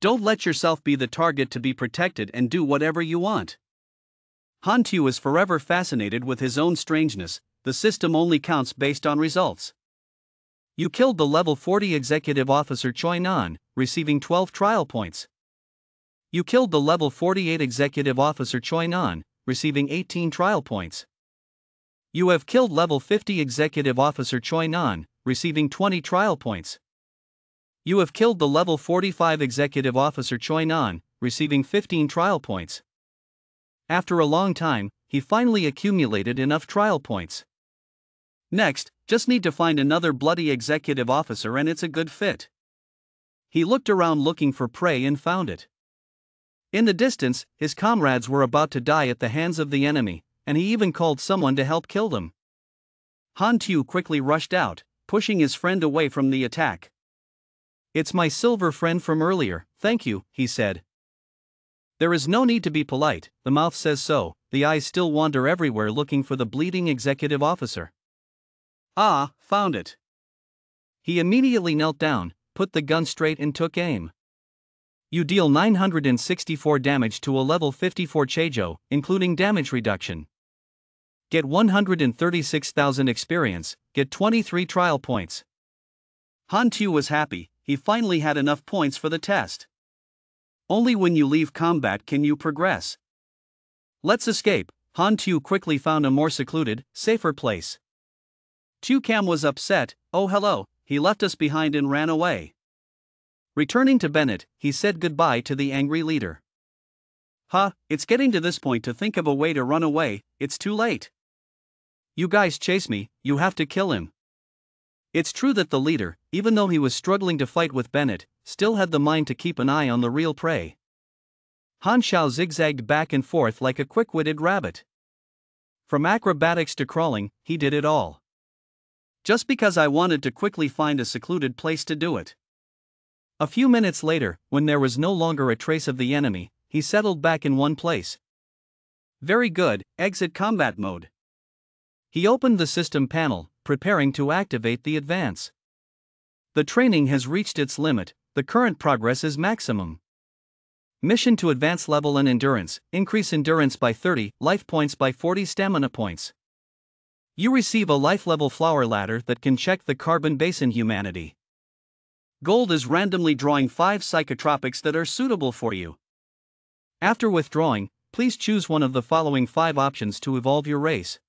Don't let yourself be the target to be protected and do whatever you want. Han Tu is forever fascinated with his own strangeness. The system only counts based on results. You killed the level 40 Executive Officer Choi Nan, receiving 12 trial points. You killed the level 48 Executive Officer Choi Nan, receiving 18 trial points. You have killed level 50 Executive Officer Choi Nan, receiving 20 trial points. You have killed the level 45 Executive Officer Choi Nan, receiving 15 trial points. After a long time, he finally accumulated enough trial points. Next, just need to find another bloody executive officer and it's a good fit. He looked around looking for prey and found it. In the distance, his comrades were about to die at the hands of the enemy, and he even called someone to help kill them. Han Tu quickly rushed out, pushing his friend away from the attack. It's my silver friend from earlier, thank you, he said. There is no need to be polite, the mouth says so, the eyes still wander everywhere looking for the bleeding executive officer. Ah, found it. He immediately knelt down, put the gun straight and took aim. You deal 964 damage to a level 54 Cheijo, including damage reduction. Get 136,000 experience, get 23 trial points. Han Tu was happy, he finally had enough points for the test. Only when you leave combat can you progress. Let's escape. Han Tu quickly found a more secluded, safer place. Tu Cam was upset. Oh hello, he left us behind and ran away. Returning to Bennett, he said goodbye to the angry leader. It's getting to this point to think of a way to run away, it's too late. You guys chase me, you have to kill him. It's true that the leader, even though he was struggling to fight with Bennett, still had the mind to keep an eye on the real prey. Han Xiao zigzagged back and forth like a quick-witted rabbit. From acrobatics to crawling, he did it all. Just because I wanted to quickly find a secluded place to do it. A few minutes later, when there was no longer a trace of the enemy, he settled back in one place. Very good, exit combat mode. He opened the system panel, preparing to activate the advance. The training has reached its limit, the current progress is maximum. Mission to advance level and endurance, increase endurance by 30, life points by 40 stamina points. You receive a life level flower ladder that can check the carbon base in humanity. Gold is randomly drawing 5 psychotropics that are suitable for you. After withdrawing, please choose one of the following 5 options to evolve your race.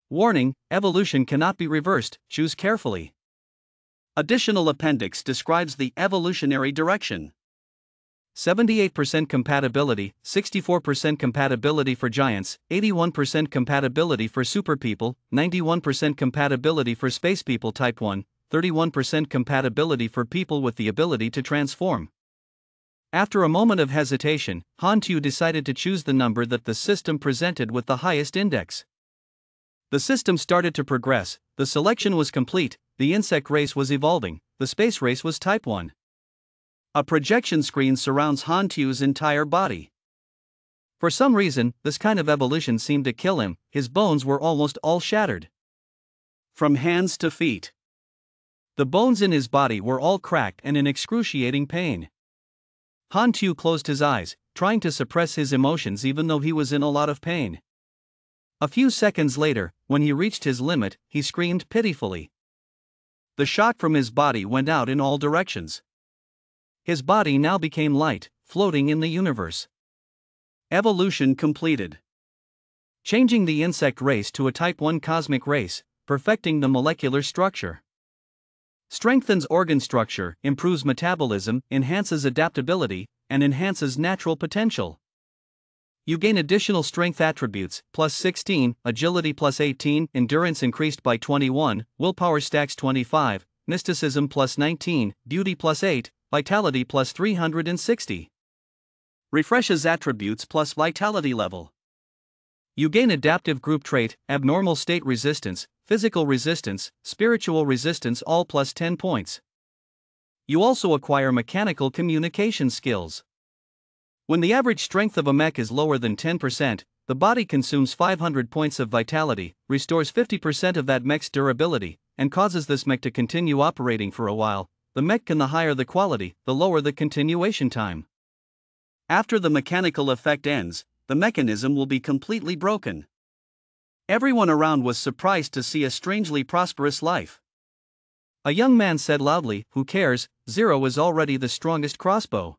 Warning, evolution cannot be reversed, choose carefully. Additional appendix describes the evolutionary direction. 78% compatibility, 64% compatibility for giants, 81% compatibility for superpeople, 91% compatibility for space people type 1, 31% compatibility for people with the ability to transform. After a moment of hesitation, Han Tu decided to choose the number that the system presented with the highest index. The system started to progress, the selection was complete, the insect race was evolving, the space race was type 1. A projection screen surrounds Hantu's entire body. For some reason, this kind of evolution seemed to kill him, his bones were almost all shattered. From hands to feet. The bones in his body were all cracked and in excruciating pain. Hantu closed his eyes, trying to suppress his emotions even though he was in a lot of pain. A few seconds later, when he reached his limit, he screamed pitifully. The shock from his body went out in all directions. His body now became light, floating in the universe. Evolution completed. Changing the insect race to a Type 1 cosmic race, perfecting the molecular structure. Strengthens organ structure, improves metabolism, enhances adaptability, and enhances natural potential. You gain additional strength attributes, plus 16, agility plus 18, endurance increased by 21, willpower stacks 25, mysticism plus 19, beauty plus 8, vitality plus 360. Refreshes attributes plus vitality level. You gain adaptive group trait, abnormal state resistance, physical resistance, spiritual resistance all plus 10 points. You also acquire mechanical communication skills. When the average strength of a mech is lower than 10%, the body consumes 500 points of vitality, restores 50% of that mech's durability, and causes this mech to continue operating for a while. The mech can the higher the quality, the lower the continuation time. After the mechanical effect ends, the mechanism will be completely broken. Everyone around was surprised to see a strangely prosperous life. A young man said loudly, "Who cares, Zero is already the strongest crossbow."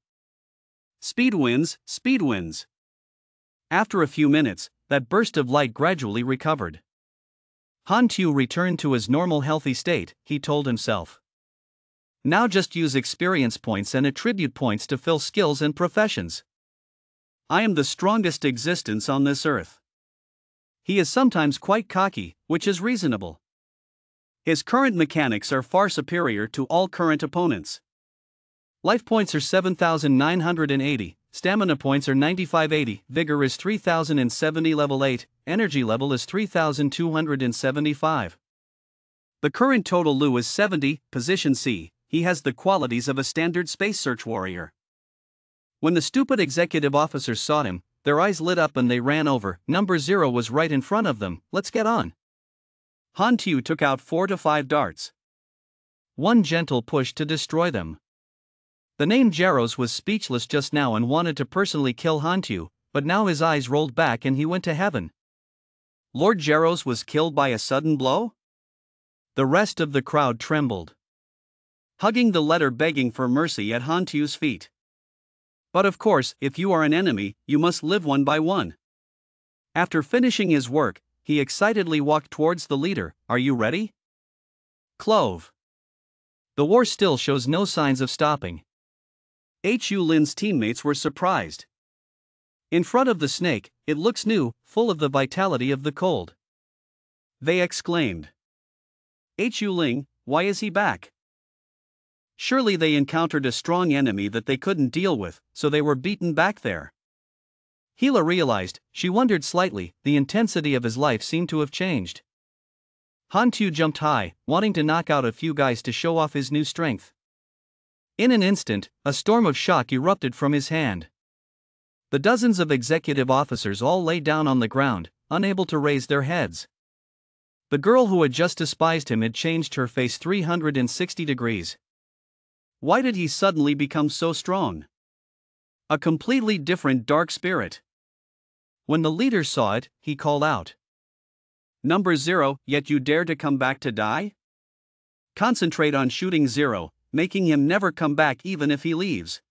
Speed wins, speed wins. After a few minutes, that burst of light gradually recovered. Hantu returned to his normal healthy state, he told himself. Now just use experience points and attribute points to fill skills and professions. I am the strongest existence on this earth. He is sometimes quite cocky, which is reasonable. His current mechanics are far superior to all current opponents. Life points are 7,980, stamina points are 9,580, vigor is 3,070 level 8, energy level is 3,275. The current total Lu is 70, position C, he has the qualities of a standard space search warrior. When the stupid executive officers saw him, their eyes lit up and they ran over. Number 0 was right in front of them, let's get on. Hantu took out 4 to 5 darts. One gentle push to destroy them. The name Jaros was speechless just now and wanted to personally kill Hantu, but now his eyes rolled back and he went to heaven. Lord Jaros was killed by a sudden blow? The rest of the crowd trembled, hugging the letter begging for mercy at Hantu's feet. But of course, if you are an enemy, you must live one by one. After finishing his work, he excitedly walked towards the leader. Are you ready? Clove. The war still shows no signs of stopping. Hu Lin's teammates were surprised. In front of the snake, it looks new, full of the vitality of the cold. They exclaimed. Hu Ling, why is he back? Surely they encountered a strong enemy that they couldn't deal with, so they were beaten back there. Hila realized, she wondered slightly, the intensity of his life seemed to have changed. Hantu jumped high, wanting to knock out a few guys to show off his new strength. In an instant, a storm of shock erupted from his hand. The dozens of executive officers all lay down on the ground, unable to raise their heads. The girl who had just despised him had changed her face 360 degrees. Why did he suddenly become so strong? A completely different dark spirit. When the leader saw it, he called out. Number 0, yet you dare to come back to die? Concentrate on shooting 0, making him never come back even if he leaves.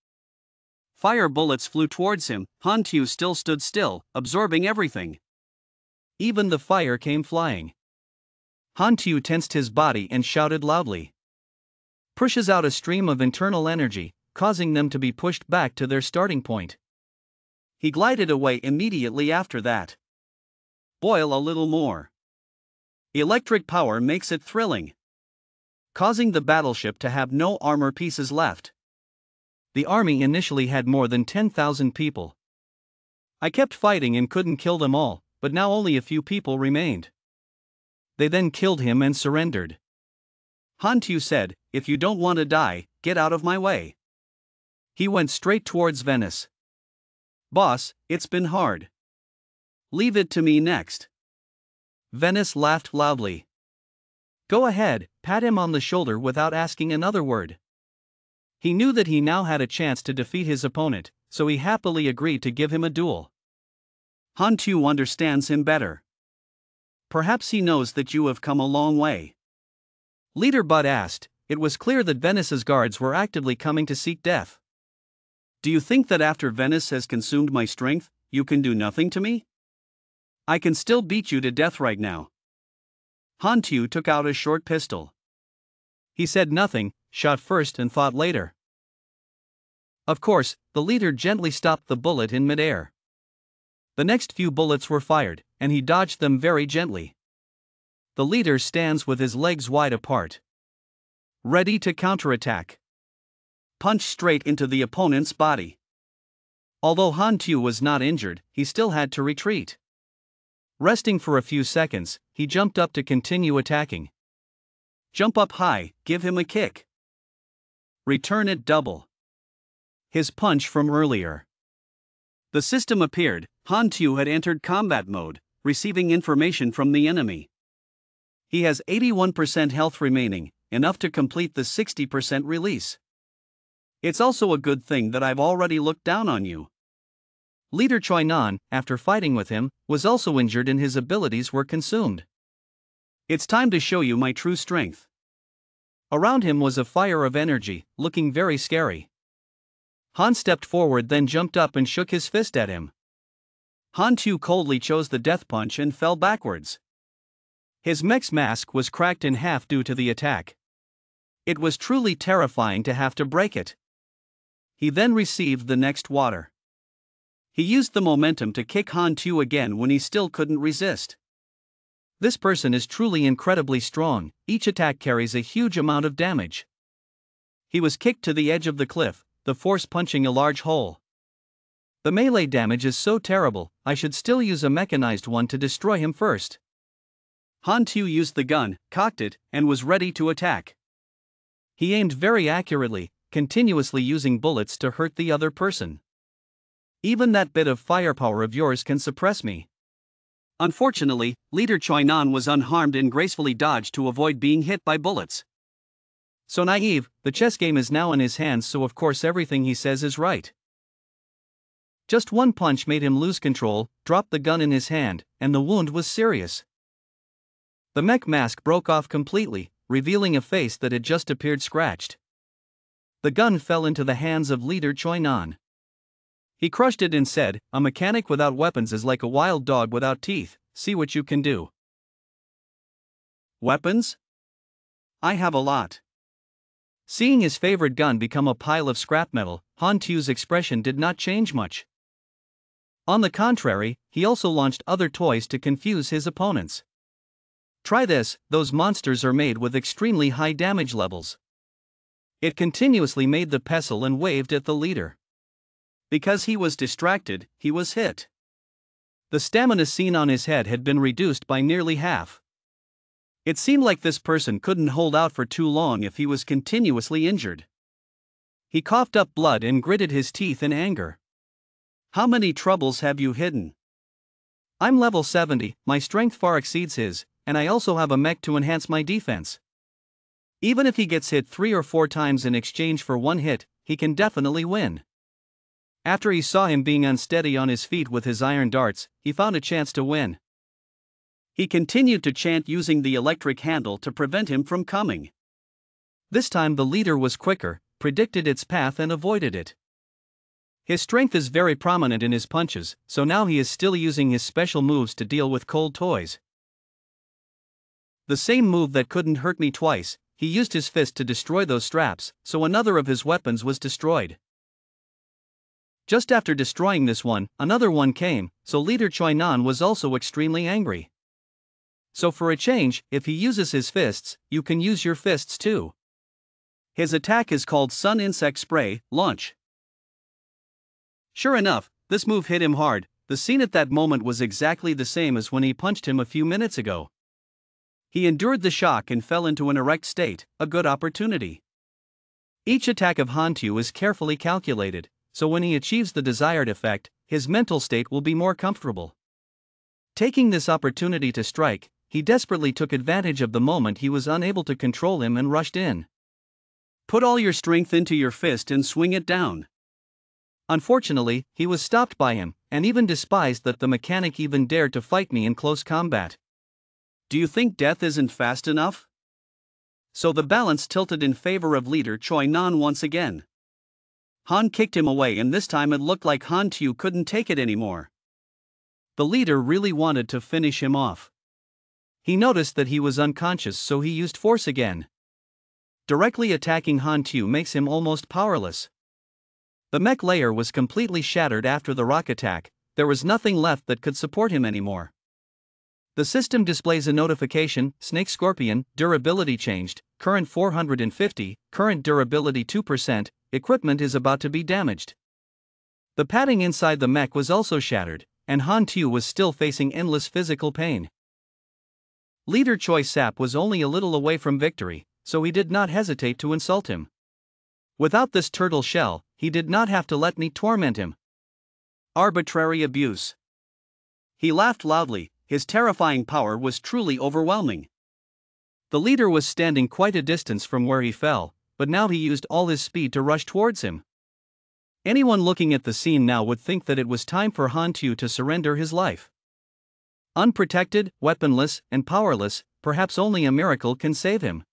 Fire bullets flew towards him. Hantu still stood still, absorbing everything. Even the fire came flying. Hantu tensed his body and shouted loudly. Pushes out a stream of internal energy, causing them to be pushed back to their starting point. He glided away immediately after that. Boil a little more. Electric power makes it thrilling, causing the battleship to have no armor pieces left. The army initially had more than 10,000 people. I kept fighting and couldn't kill them all, but now only a few people remained. They then killed him and surrendered. Hantu said, if you don't want to die, get out of my way. He went straight towards Venice. Boss, it's been hard. Leave it to me next. Venice laughed loudly. Go ahead, pat him on the shoulder without asking another word. He knew that he now had a chance to defeat his opponent, so he happily agreed to give him a duel. Hantu understands him better. Perhaps he knows that you have come a long way. Leader Bud asked. It was clear that Venice's guards were actively coming to seek death. Do you think that after Venice has consumed my strength, you can do nothing to me? I can still beat you to death right now. Hantu took out a short pistol. He said nothing, shot first and thought later. Of course, the leader gently stopped the bullet in midair. The next few bullets were fired, and he dodged them very gently. The leader stands with his legs wide apart, ready to counterattack. Punch straight into the opponent's body. Although Hantu was not injured, he still had to retreat. Resting for a few seconds, he jumped up to continue attacking. Jump up high, give him a kick. Return it double. His punch from earlier. The system appeared. Hantu had entered combat mode, receiving information from the enemy. He has 81% health remaining, enough to complete the 60% release. It's also a good thing that I've already looked down on you. Leader Choi Nan, after fighting with him, was also injured and his abilities were consumed. It's time to show you my true strength. Around him was a fire of energy, looking very scary. Han stepped forward, then jumped up and shook his fist at him. Hantu coldly chose the death punch and fell backwards. His mech's mask was cracked in half due to the attack. It was truly terrifying to have to break it. He then received the next water. He used the momentum to kick Hantu again when he still couldn't resist. This person is truly incredibly strong, each attack carries a huge amount of damage. He was kicked to the edge of the cliff, the force punching a large hole. The melee damage is so terrible, I should still use a mechanized one to destroy him first. Hantu used the gun, cocked it, and was ready to attack. He aimed very accurately, continuously using bullets to hurt the other person. Even that bit of firepower of yours can suppress me. Unfortunately, Leader Choi Nan was unharmed and gracefully dodged to avoid being hit by bullets. So naive, the chess game is now in his hands, so of course everything he says is right. Just one punch made him lose control, dropped the gun in his hand, and the wound was serious. The mech mask broke off completely, revealing a face that had just appeared scratched. The gun fell into the hands of Leader Choi Nan. He crushed it and said, "A mechanic without weapons is like a wild dog without teeth, see what you can do." Weapons? I have a lot. Seeing his favorite gun become a pile of scrap metal, Hantu's expression did not change much. On the contrary, he also launched other toys to confuse his opponents. Try this, those monsters are made with extremely high damage levels. It continuously made the pestle and waved at the leader. Because he was distracted, he was hit. The stamina seen on his head had been reduced by nearly half. It seemed like this person couldn't hold out for too long if he was continuously injured. He coughed up blood and gritted his teeth in anger. How many troubles have you hidden? I'm level 70, my strength far exceeds his, and I also have a mech to enhance my defense. Even if he gets hit 3 or 4 times in exchange for one hit, he can definitely win. After he saw him being unsteady on his feet with his iron darts, he found a chance to win. He continued to chant using the electric handle to prevent him from coming. This time the leader was quicker, predicted its path and avoided it. His strength is very prominent in his punches, so now he is still using his special moves to deal with cold toys. The same move that couldn't hurt me twice, he used his fist to destroy those straps, so another of his weapons was destroyed. Just after destroying this one, another one came, so Leader Choi Nan was also extremely angry. So for a change, if he uses his fists, you can use your fists too. His attack is called Sun Insect Spray, Launch. Sure enough, this move hit him hard. The scene at that moment was exactly the same as when he punched him a few minutes ago. He endured the shock and fell into an erect state, a good opportunity. Each attack of Hantu is carefully calculated, so when he achieves the desired effect, his mental state will be more comfortable. Taking this opportunity to strike, he desperately took advantage of the moment he was unable to control him and rushed in. Put all your strength into your fist and swing it down. Unfortunately, he was stopped by him, and even despised that the mechanic even dared to fight me in close combat. Do you think death isn't fast enough? So the balance tilted in favor of leader Choi Nan once again. Han kicked him away, and this time it looked like Han Tu couldn't take it anymore. The leader really wanted to finish him off. He noticed that he was unconscious, so he used force again. Directly attacking Han Tu makes him almost powerless. The mech layer was completely shattered after the rock attack. There was nothing left that could support him anymore. The system displays a notification: Snake Scorpion, durability changed, current 450, current durability 2%, equipment is about to be damaged. The padding inside the mech was also shattered, and Han Tu was still facing endless physical pain. Leader Choi Sap was only a little away from victory, so he did not hesitate to insult him. Without this turtle shell, he did not have to let me torment him. Arbitrary abuse. He laughed loudly. His terrifying power was truly overwhelming. The leader was standing quite a distance from where he fell, but now he used all his speed to rush towards him. Anyone looking at the scene now would think that it was time for Han Tu to surrender his life. Unprotected, weaponless, and powerless, perhaps only a miracle can save him.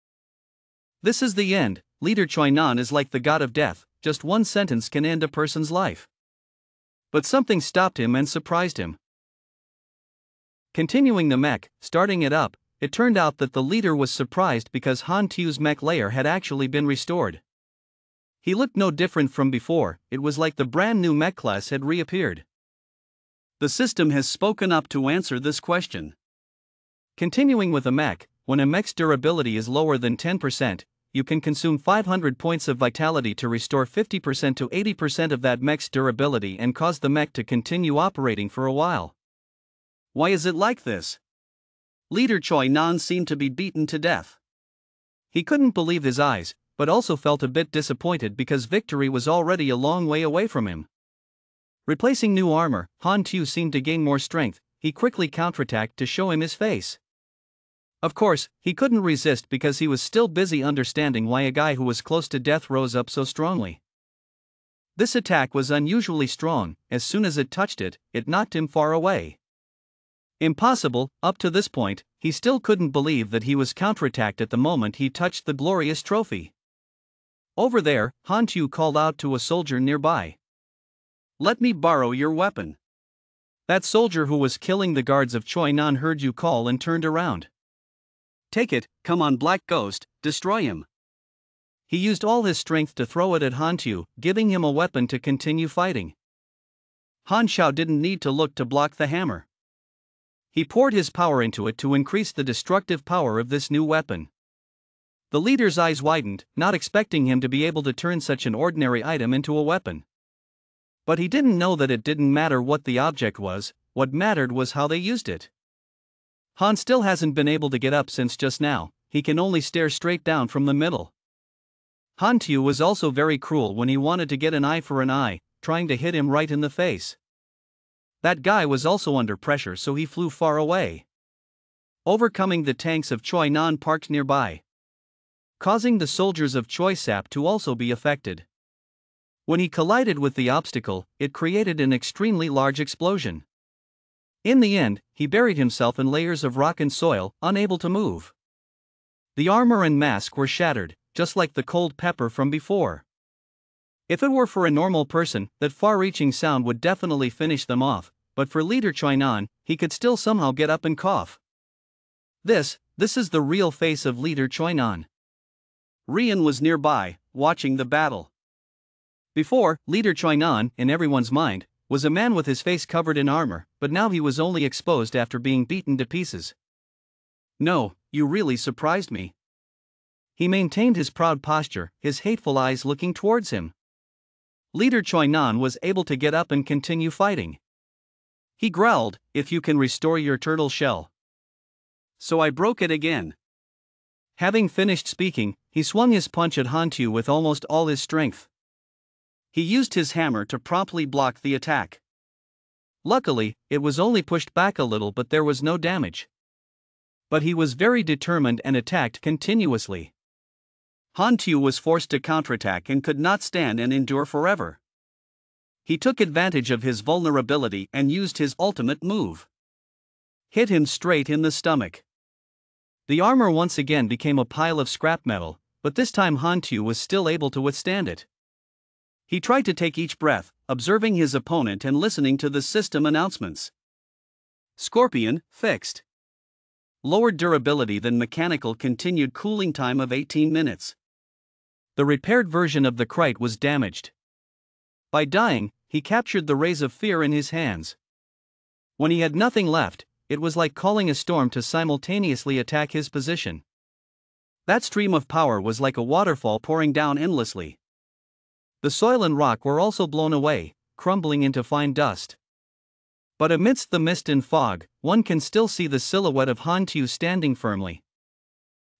This is the end. Leader Choi Nan is like the god of death, just one sentence can end a person's life. But something stopped him and surprised him. Continuing the mech, starting it up, it turned out that the leader was surprised because Han Tu's mech layer had actually been restored. He looked no different from before. It was like the brand new mech class had reappeared. The system has spoken up to answer this question. Continuing with a mech, when a mech's durability is lower than 10%, you can consume 500 points of vitality to restore 50% to 80% of that mech's durability and cause the mech to continue operating for a while. Why is it like this? Leader Choi Nan seemed to be beaten to death. He couldn't believe his eyes, but also felt a bit disappointed because victory was already a long way away from him. Replacing new armor, Han Tu seemed to gain more strength. He quickly counterattacked to show him his face. Of course, he couldn't resist because he was still busy understanding why a guy who was close to death rose up so strongly. This attack was unusually strong. As soon as it touched it, it knocked him far away. Impossible. Up to this point, he still couldn't believe that he was counterattacked at the moment he touched the glorious trophy. Over there, Han Tu called out to a soldier nearby. "Let me borrow your weapon." That soldier who was killing the guards of Choi Nan heard you call and turned around. "Take it, come on Black Ghost, destroy him." He used all his strength to throw it at Han Tu, giving him a weapon to continue fighting. Han Xiao didn't need to look to block the hammer. He poured his power into it to increase the destructive power of this new weapon. The leader's eyes widened, not expecting him to be able to turn such an ordinary item into a weapon. But he didn't know that it didn't matter what the object was, what mattered was how they used it. Han still hasn't been able to get up since just now. He can only stare straight down from the middle. Han Tu was also very cruel when he wanted to get an eye for an eye, trying to hit him right in the face. That guy was also under pressure, so he flew far away, overcoming the tanks of Choi Nan parked nearby, causing the soldiers of Choi Sap to also be affected. When he collided with the obstacle, it created an extremely large explosion. In the end, he buried himself in layers of rock and soil, unable to move. The armor and mask were shattered, just like the cold pepper from before. If it were for a normal person, that far-reaching sound would definitely finish them off, but for Leader Choi Nan, he could still somehow get up and cough. This is the real face of Leader Choi Nan. Rian was nearby, watching the battle. Before, Leader Choi Nan, in everyone's mind, was a man with his face covered in armor, but now he was only exposed after being beaten to pieces. "No, you really surprised me." He maintained his proud posture, his hateful eyes looking towards him. Leader Choi Nan was able to get up and continue fighting. He growled, "If you can restore your turtle shell." So I broke it again. Having finished speaking, he swung his punch at Han Tu with almost all his strength. He used his hammer to promptly block the attack. Luckily, it was only pushed back a little, but there was no damage. But he was very determined and attacked continuously. Han Tu was forced to counterattack and could not stand and endure forever. He took advantage of his vulnerability and used his ultimate move. Hit him straight in the stomach. The armor once again became a pile of scrap metal, but this time Han Tu was still able to withstand it. He tried to take each breath, observing his opponent and listening to the system announcements. Scorpion, fixed. Lowered durability than mechanical, continued cooling time of 18 minutes. The repaired version of the Krite was damaged. By dying, he captured the rays of fear in his hands. When he had nothing left, it was like calling a storm to simultaneously attack his position. That stream of power was like a waterfall pouring down endlessly. The soil and rock were also blown away, crumbling into fine dust. But amidst the mist and fog, one can still see the silhouette of Han Tu standing firmly.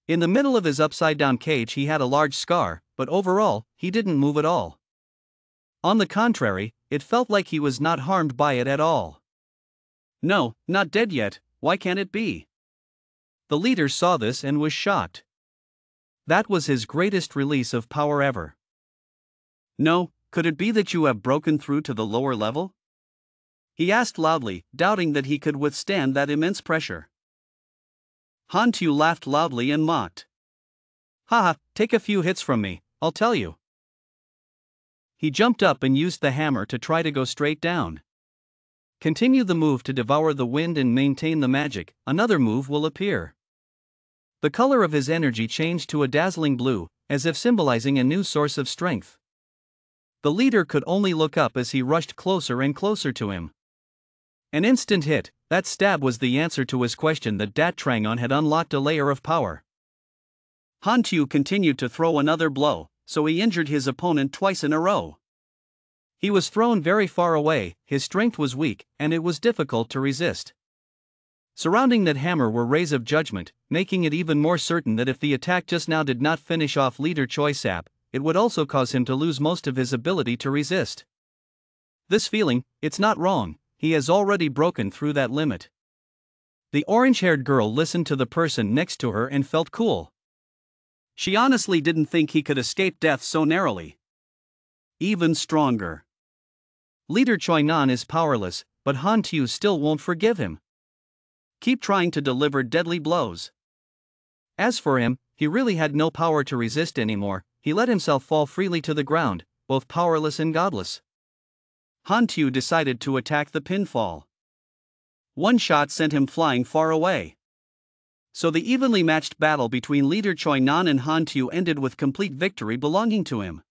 In the middle of his upside-down cage he had a large scar, but overall, he didn't move at all. On the contrary, it felt like he was not harmed by it at all. No, not dead yet, why can't it be? The leader saw this and was shocked. That was his greatest release of power ever. No, could it be that you have broken through to the lower level? He asked loudly, doubting that he could withstand that immense pressure. Han Tu laughed loudly and mocked. Haha, take a few hits from me, I'll tell you. He jumped up and used the hammer to try to go straight down. Continue the move to devour the wind and maintain the magic, another move will appear. The color of his energy changed to a dazzling blue, as if symbolizing a new source of strength. The leader could only look up as he rushed closer and closer to him. An instant hit, that stab was the answer to his question that Dat Trangon had unlocked a layer of power. Han Tu continued to throw another blow, so he injured his opponent twice in a row. He was thrown very far away, his strength was weak, and it was difficult to resist. Surrounding that hammer were rays of judgment, making it even more certain that if the attack just now did not finish off Leader Choi Sap, it would also cause him to lose most of his ability to resist. This feeling, it's not wrong, he has already broken through that limit. The orange-haired girl listened to the person next to her and felt cool. She honestly didn't think he could escape death so narrowly. Even stronger. Leader Choi Nan is powerless, but Han Tu still won't forgive him. Keep trying to deliver deadly blows. As for him, he really had no power to resist anymore, he let himself fall freely to the ground, both powerless and godless. Han Tu decided to attack the pinfall. One shot sent him flying far away. So the evenly matched battle between Leader Choi Nan and Han Tu ended with complete victory belonging to him.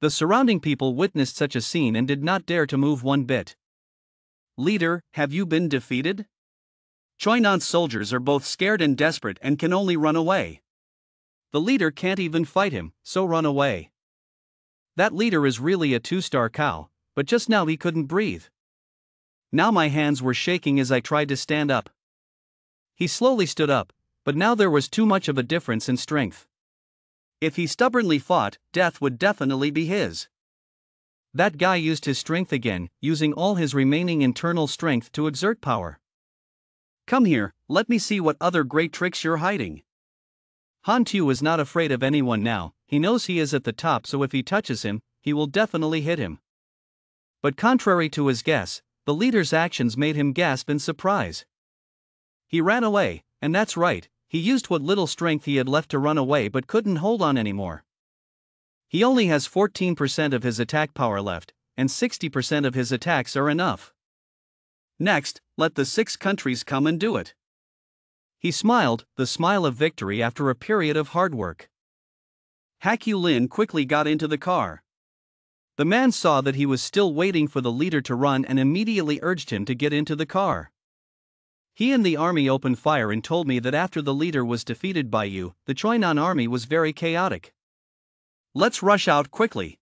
The surrounding people witnessed such a scene and did not dare to move one bit. Leader, have you been defeated? Choi Nan's soldiers are both scared and desperate and can only run away. The leader can't even fight him, so run away. That leader is really a two-star cow, but just now he couldn't breathe. Now my hands were shaking as I tried to stand up. He slowly stood up, but now there was too much of a difference in strength. If he stubbornly fought, death would definitely be his. That guy used his strength again, using all his remaining internal strength to exert power. Come here, let me see what other great tricks you're hiding. Han Tu is not afraid of anyone now, he knows he is at the top, so if he touches him, he will definitely hit him. But contrary to his guess, the leader's actions made him gasp in surprise. He ran away, and that's right, he used what little strength he had left to run away but couldn't hold on anymore. He only has 14% of his attack power left, and 60% of his attacks are enough. Next, let the 6 countries come and do it. He smiled, the smile of victory after a period of hard work. Hak Yu Lin quickly got into the car. The man saw that he was still waiting for the leader to run and immediately urged him to get into the car. He and the army opened fire and told me that after the leader was defeated by you, the Choinan army was very chaotic. Let's rush out quickly.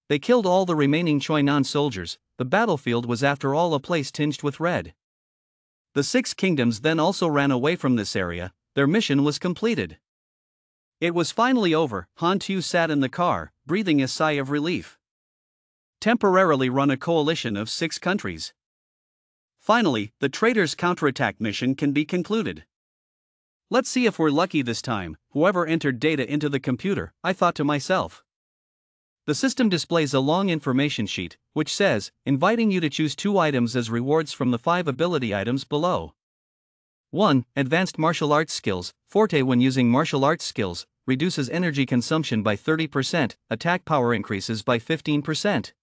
They killed all the remaining Choinan soldiers, the battlefield was after all a place tinged with red. The 6 kingdoms then also ran away from this area, their mission was completed. It was finally over. Han Tu sat in the car, breathing a sigh of relief. Temporarily run a coalition of 6 countries. Finally, the traitor's counterattack mission can be concluded. Let's see if we're lucky this time. Whoever entered data into the computer, I thought to myself. The system displays a long information sheet, which says, inviting you to choose 2 items as rewards from the 5 ability items below. 1. Advanced martial arts skills. Forte when using martial arts skills, reduces energy consumption by 30%, attack power increases by 15%.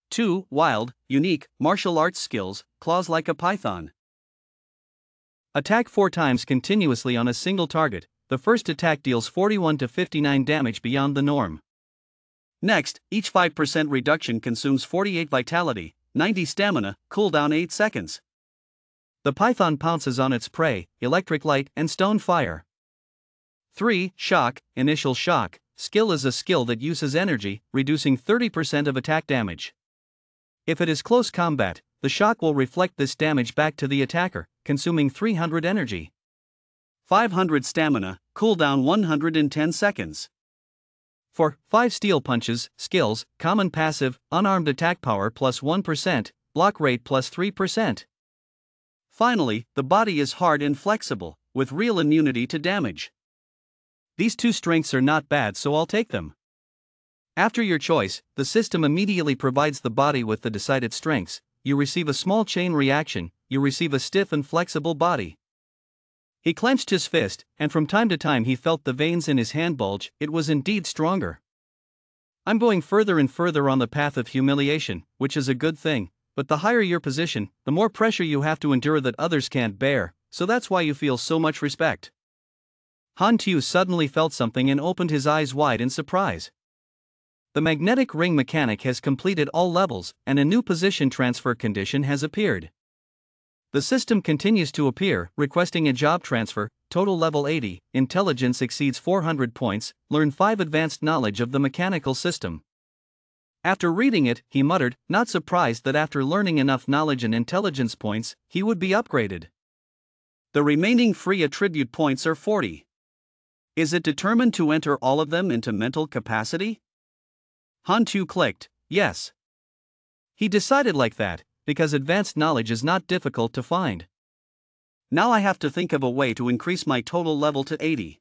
2. Wild, unique, martial arts skills, claws like a python. Attack 4 times continuously on a single target. The first attack deals 41 to 59 damage beyond the norm. Next, each 5% reduction consumes 48 vitality, 90 stamina, cooldown 8 seconds. The python pounces on its prey, electric light and stone fire. 3. Shock, initial shock. Skill is a skill that uses energy, reducing 30% of attack damage. If it is close combat, the shock will reflect this damage back to the attacker, consuming 300 energy. 500 stamina, cooldown 110 seconds. For 5 steel punches, skills, common passive, unarmed attack power plus 1%, block rate plus 3%. Finally, the body is hard and flexible, with real immunity to damage. These 2 strengths are not bad, so I'll take them. After your choice, the system immediately provides the body with the decided strengths. You receive a small chain reaction, you receive a stiff and flexible body. He clenched his fist, and from time to time he felt the veins in his hand bulge. It was indeed stronger. I'm going further and further on the path of humiliation, which is a good thing, but the higher your position, the more pressure you have to endure that others can't bear, so that's why you feel so much respect. Han Tu suddenly felt something and opened his eyes wide in surprise. The magnetic ring mechanic has completed all levels, and a new position transfer condition has appeared. The system continues to appear, requesting a job transfer, total level 80, intelligence exceeds 400 points, learn 5 advanced knowledge of the mechanical system. After reading it, he muttered, not surprised that after learning enough knowledge and intelligence points, he would be upgraded. The remaining free attribute points are 40. Is it determined to enter all of them into mental capacity? Han Tu clicked, yes. He decided like that, because advanced knowledge is not difficult to find. Now I have to think of a way to increase my total level to 80.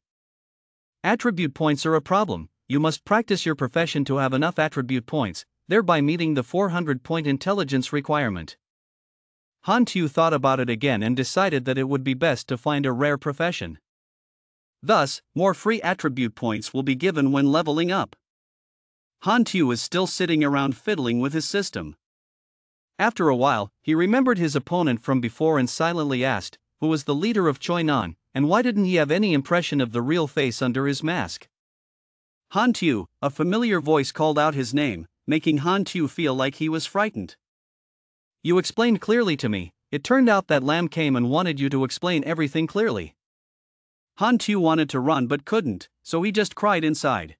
Attribute points are a problem. You must practice your profession to have enough attribute points, thereby meeting the 400-point intelligence requirement. Han Tu thought about it again and decided that it would be best to find a rare profession. Thus, more free attribute points will be given when leveling up. Han Tu is still sitting around fiddling with his system. After a while, he remembered his opponent from before and silently asked, who was the leader of Choi Nan, and why didn't he have any impression of the real face under his mask? Han Tu, a familiar voice called out his name, making Han Tu feel like he was frightened. You explained clearly to me. It turned out that Lam came and wanted you to explain everything clearly. Han Tu wanted to run but couldn't, so he just cried inside.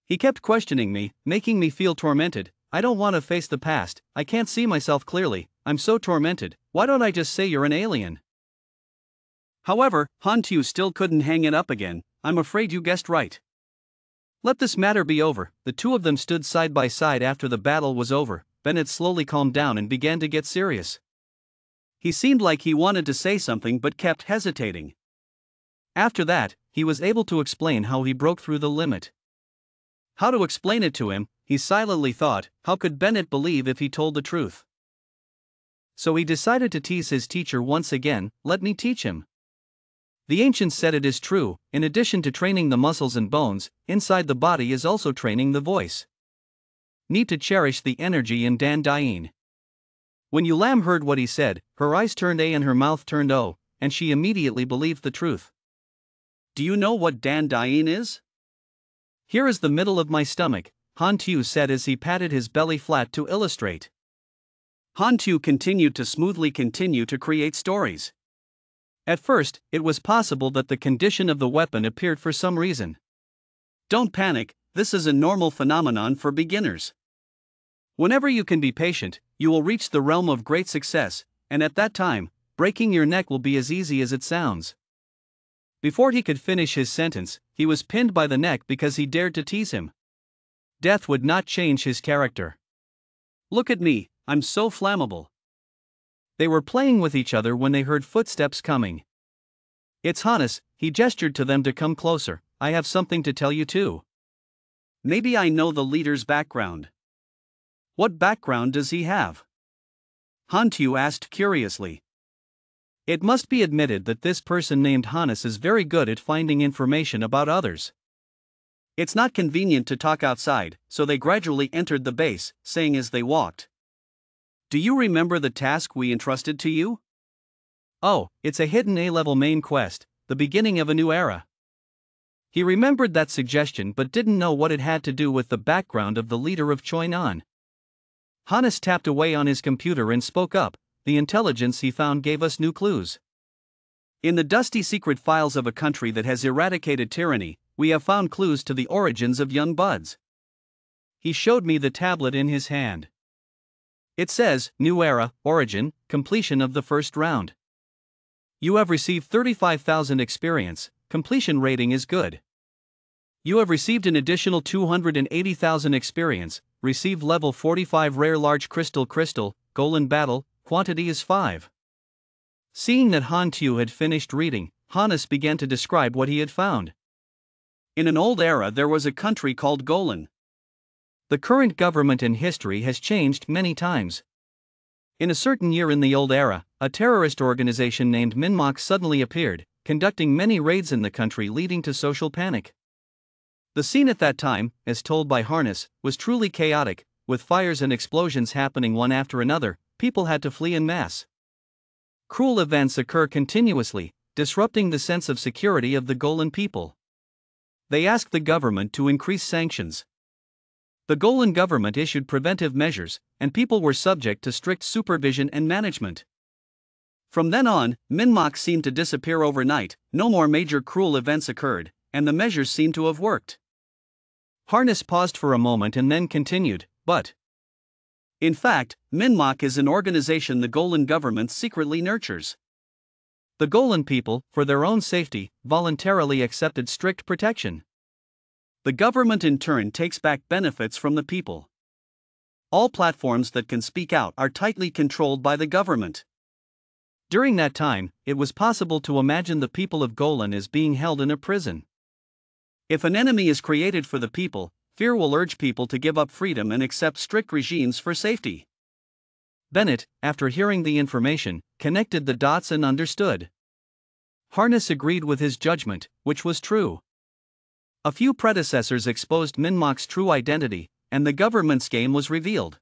He kept questioning me, making me feel tormented. I don't want to face the past, I can't see myself clearly, I'm so tormented, why don't I just say you're an alien? However, Han Tu still couldn't hang it up again. I'm afraid you guessed right. Let this matter be over. The 2 of them stood side by side after the battle was over. Bennett slowly calmed down and began to get serious. He seemed like he wanted to say something but kept hesitating. After that, he was able to explain how he broke through the limit. How to explain it to him, he silently thought, how could Bennett believe if he told the truth? So he decided to tease his teacher once again, let me teach him. The ancients said it is true, in addition to training the muscles and bones, inside the body is also training the voice. Need to cherish the energy in Dan Dain. When Yulam heard what he said, her eyes turned A and her mouth turned O, and she immediately believed the truth. Do you know what Dan Dain is? Here is the middle of my stomach, Han Tu said as he patted his belly flat to illustrate. Han Tu continued to smoothly continue to create stories. At first, it was possible that the condition of the weapon appeared for some reason. Don't panic, this is a normal phenomenon for beginners. Whenever you can be patient, you will reach the realm of great success, and at that time, breaking your neck will be as easy as it sounds. Before he could finish his sentence, he was pinned by the neck because he dared to tease him. Death would not change his character. Look at me, I'm so flammable. They were playing with each other when they heard footsteps coming. It's Hannes, he gestured to them to come closer. I have something to tell you too. Maybe I know the leader's background. What background does he have? Hantu asked curiously. It must be admitted that this person named Hannes is very good at finding information about others. It's not convenient to talk outside, so they gradually entered the base, saying as they walked. Do you remember the task we entrusted to you? Oh, it's a hidden A-level main quest, the beginning of a new era. He remembered that suggestion but didn't know what it had to do with the background of the leader of Choinan. Hannes tapped away on his computer and spoke up. The intelligence he found gave us new clues. In the dusty secret files of a country that has eradicated tyranny, we have found clues to the origins of young buds. He showed me the tablet in his hand. It says, New Era, Origin, Completion of the First Round. You have received 35,000 experience, completion rating is good. You have received an additional 280,000 experience, received level 45 rare large crystal, goal in battle, quantity is 5. Seeing that Hantu had finished reading, Hannes began to describe what he had found. In an old era there was a country called Golan. The current government in history has changed many times. In a certain year in the old era, a terrorist organization named MANHUA suddenly appeared, conducting many raids in the country leading to social panic. The scene at that time, as told by Hannes, was truly chaotic, with fires and explosions happening one after another. People had to flee en masse. Cruel events occur continuously, disrupting the sense of security of the Golan people. They asked the government to increase sanctions. The Golan government issued preventive measures, and people were subject to strict supervision and management. From then on, MANHUA seemed to disappear overnight, no more major cruel events occurred, and the measures seemed to have worked. Hannes paused for a moment and then continued, but in fact, MANHUA is an organization the Golan government secretly nurtures. The Golan people, for their own safety, voluntarily accepted strict protection. The government in turn takes back benefits from the people. All platforms that can speak out are tightly controlled by the government. During that time, it was possible to imagine the people of Golan as being held in a prison. If an enemy is created for the people, fear will urge people to give up freedom and accept strict regimes for safety. Bennett, after hearing the information, connected the dots and understood. Hannes agreed with his judgment, which was true. A few predecessors exposed MANHUA's true identity, and the government's game was revealed.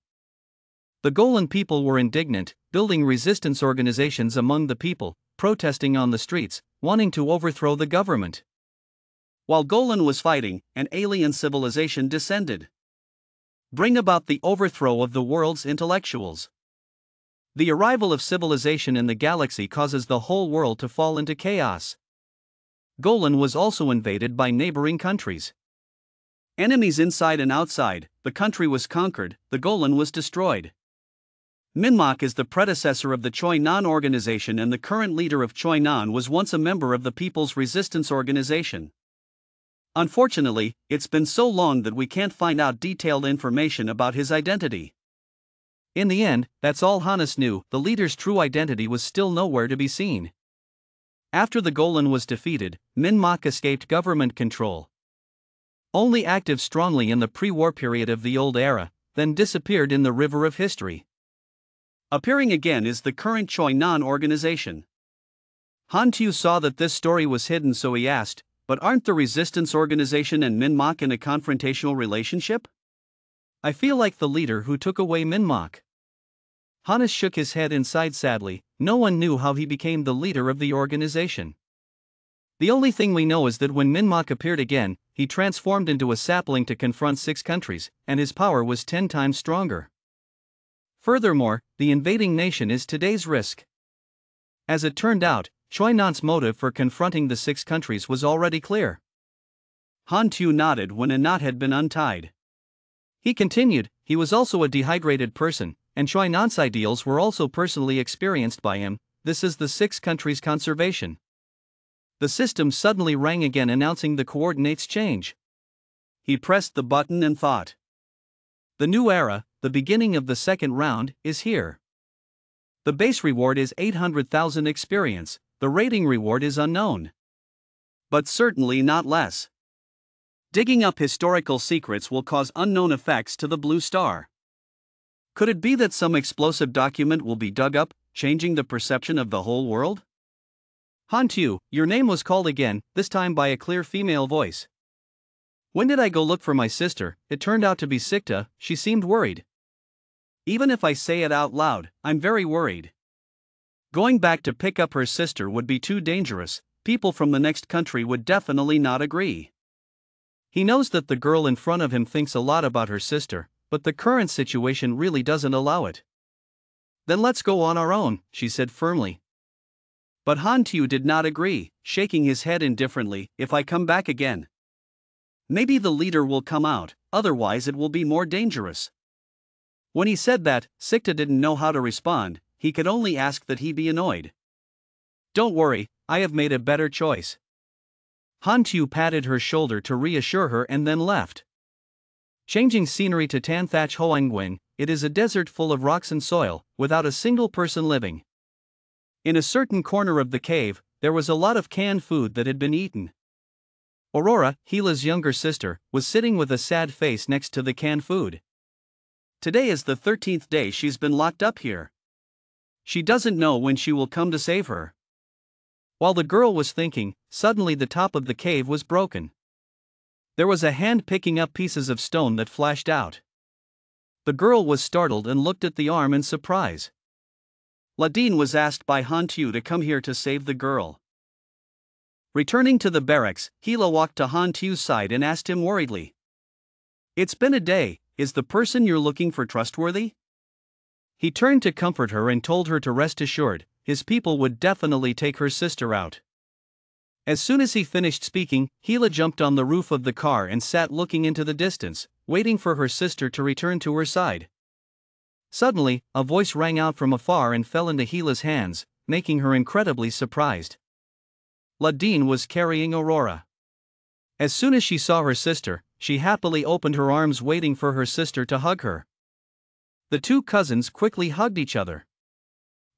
The Golan people were indignant, building resistance organizations among the people, protesting on the streets, wanting to overthrow the government. While Golan was fighting, an alien civilization descended. Bring about the overthrow of the world's intellectuals. The arrival of civilization in the galaxy causes the whole world to fall into chaos. Golan was also invaded by neighboring countries. Enemies inside and outside, the country was conquered, the Golan was destroyed. MANHUA is the predecessor of the Choinan organization, and the current leader of Choinan was once a member of the People's Resistance Organization. Unfortunately, it's been so long that we can't find out detailed information about his identity. In the end, that's all Hannes knew. The leader's true identity was still nowhere to be seen. After the Golan was defeated, MANHUA escaped government control. Only active strongly in the pre-war period of the old era, then disappeared in the river of history. Appearing again is the current Choinan organization. Hantu saw that this story was hidden, so he asked, but aren't the resistance organization and MANHUA in a confrontational relationship? I feel like the leader who took away MANHUA. Hannes shook his head and sighed sadly. No one knew how he became the leader of the organization. The only thing we know is that when MANHUA appeared again, he transformed into a sapling to confront 6 countries, and his power was 10 times stronger. Furthermore, the invading nation is today's risk. As it turned out, Choinan's motive for confronting the 6 countries was already clear. Hantu nodded when a knot had been untied. He continued, he was also a dehydrated person, and Choinan's ideals were also personally experienced by him. This is the 6 countries' conservation. The system suddenly rang again, announcing the coordinates change. He pressed the button and thought. The new era, the beginning of the second round, is here. The base reward is 800,000 experience, the rating reward is unknown. But certainly not less. Digging up historical secrets will cause unknown effects to the blue star. Could it be that some explosive document will be dug up, changing the perception of the whole world? Hantu, your name was called again, this time by a clear female voice. When did I go look for my sister? It turned out to be Sikta. She seemed worried. Even if I say it out loud, I'm very worried. Going back to pick up her sister would be too dangerous. People from the next country would definitely not agree. He knows that the girl in front of him thinks a lot about her sister, but the current situation really doesn't allow it. Then let's go on our own, she said firmly. But Hantu did not agree, shaking his head indifferently. If I come back again, maybe the leader will come out, otherwise it will be more dangerous. When he said that, Sikta didn't know how to respond. He could only ask that he be annoyed. Don't worry, I have made a better choice. Hantu patted her shoulder to reassure her and then left. Changing scenery to Tanthach Hoangwing, it is a desert full of rocks and soil, without a single person living. In a certain corner of the cave, there was a lot of canned food that had been eaten. Aurora, Gila's younger sister, was sitting with a sad face next to the canned food. Today is the 13th day she's been locked up here. She doesn't know when she will come to save her. While the girl was thinking, suddenly the top of the cave was broken. There was a hand picking up pieces of stone that flashed out. The girl was startled and looked at the arm in surprise. Ladine was asked by Hantu to come here to save the girl. Returning to the barracks, Gila walked to Hantu's side and asked him worriedly. It's been a day, is the person you're looking for trustworthy? He turned to comfort her and told her to rest assured, his people would definitely take her sister out. As soon as he finished speaking, Gila jumped on the roof of the car and sat looking into the distance, waiting for her sister to return to her side. Suddenly, a voice rang out from afar and fell into Gila's hands, making her incredibly surprised. Ladine was carrying Aurora. As soon as she saw her sister, she happily opened her arms waiting for her sister to hug her. The two cousins quickly hugged each other.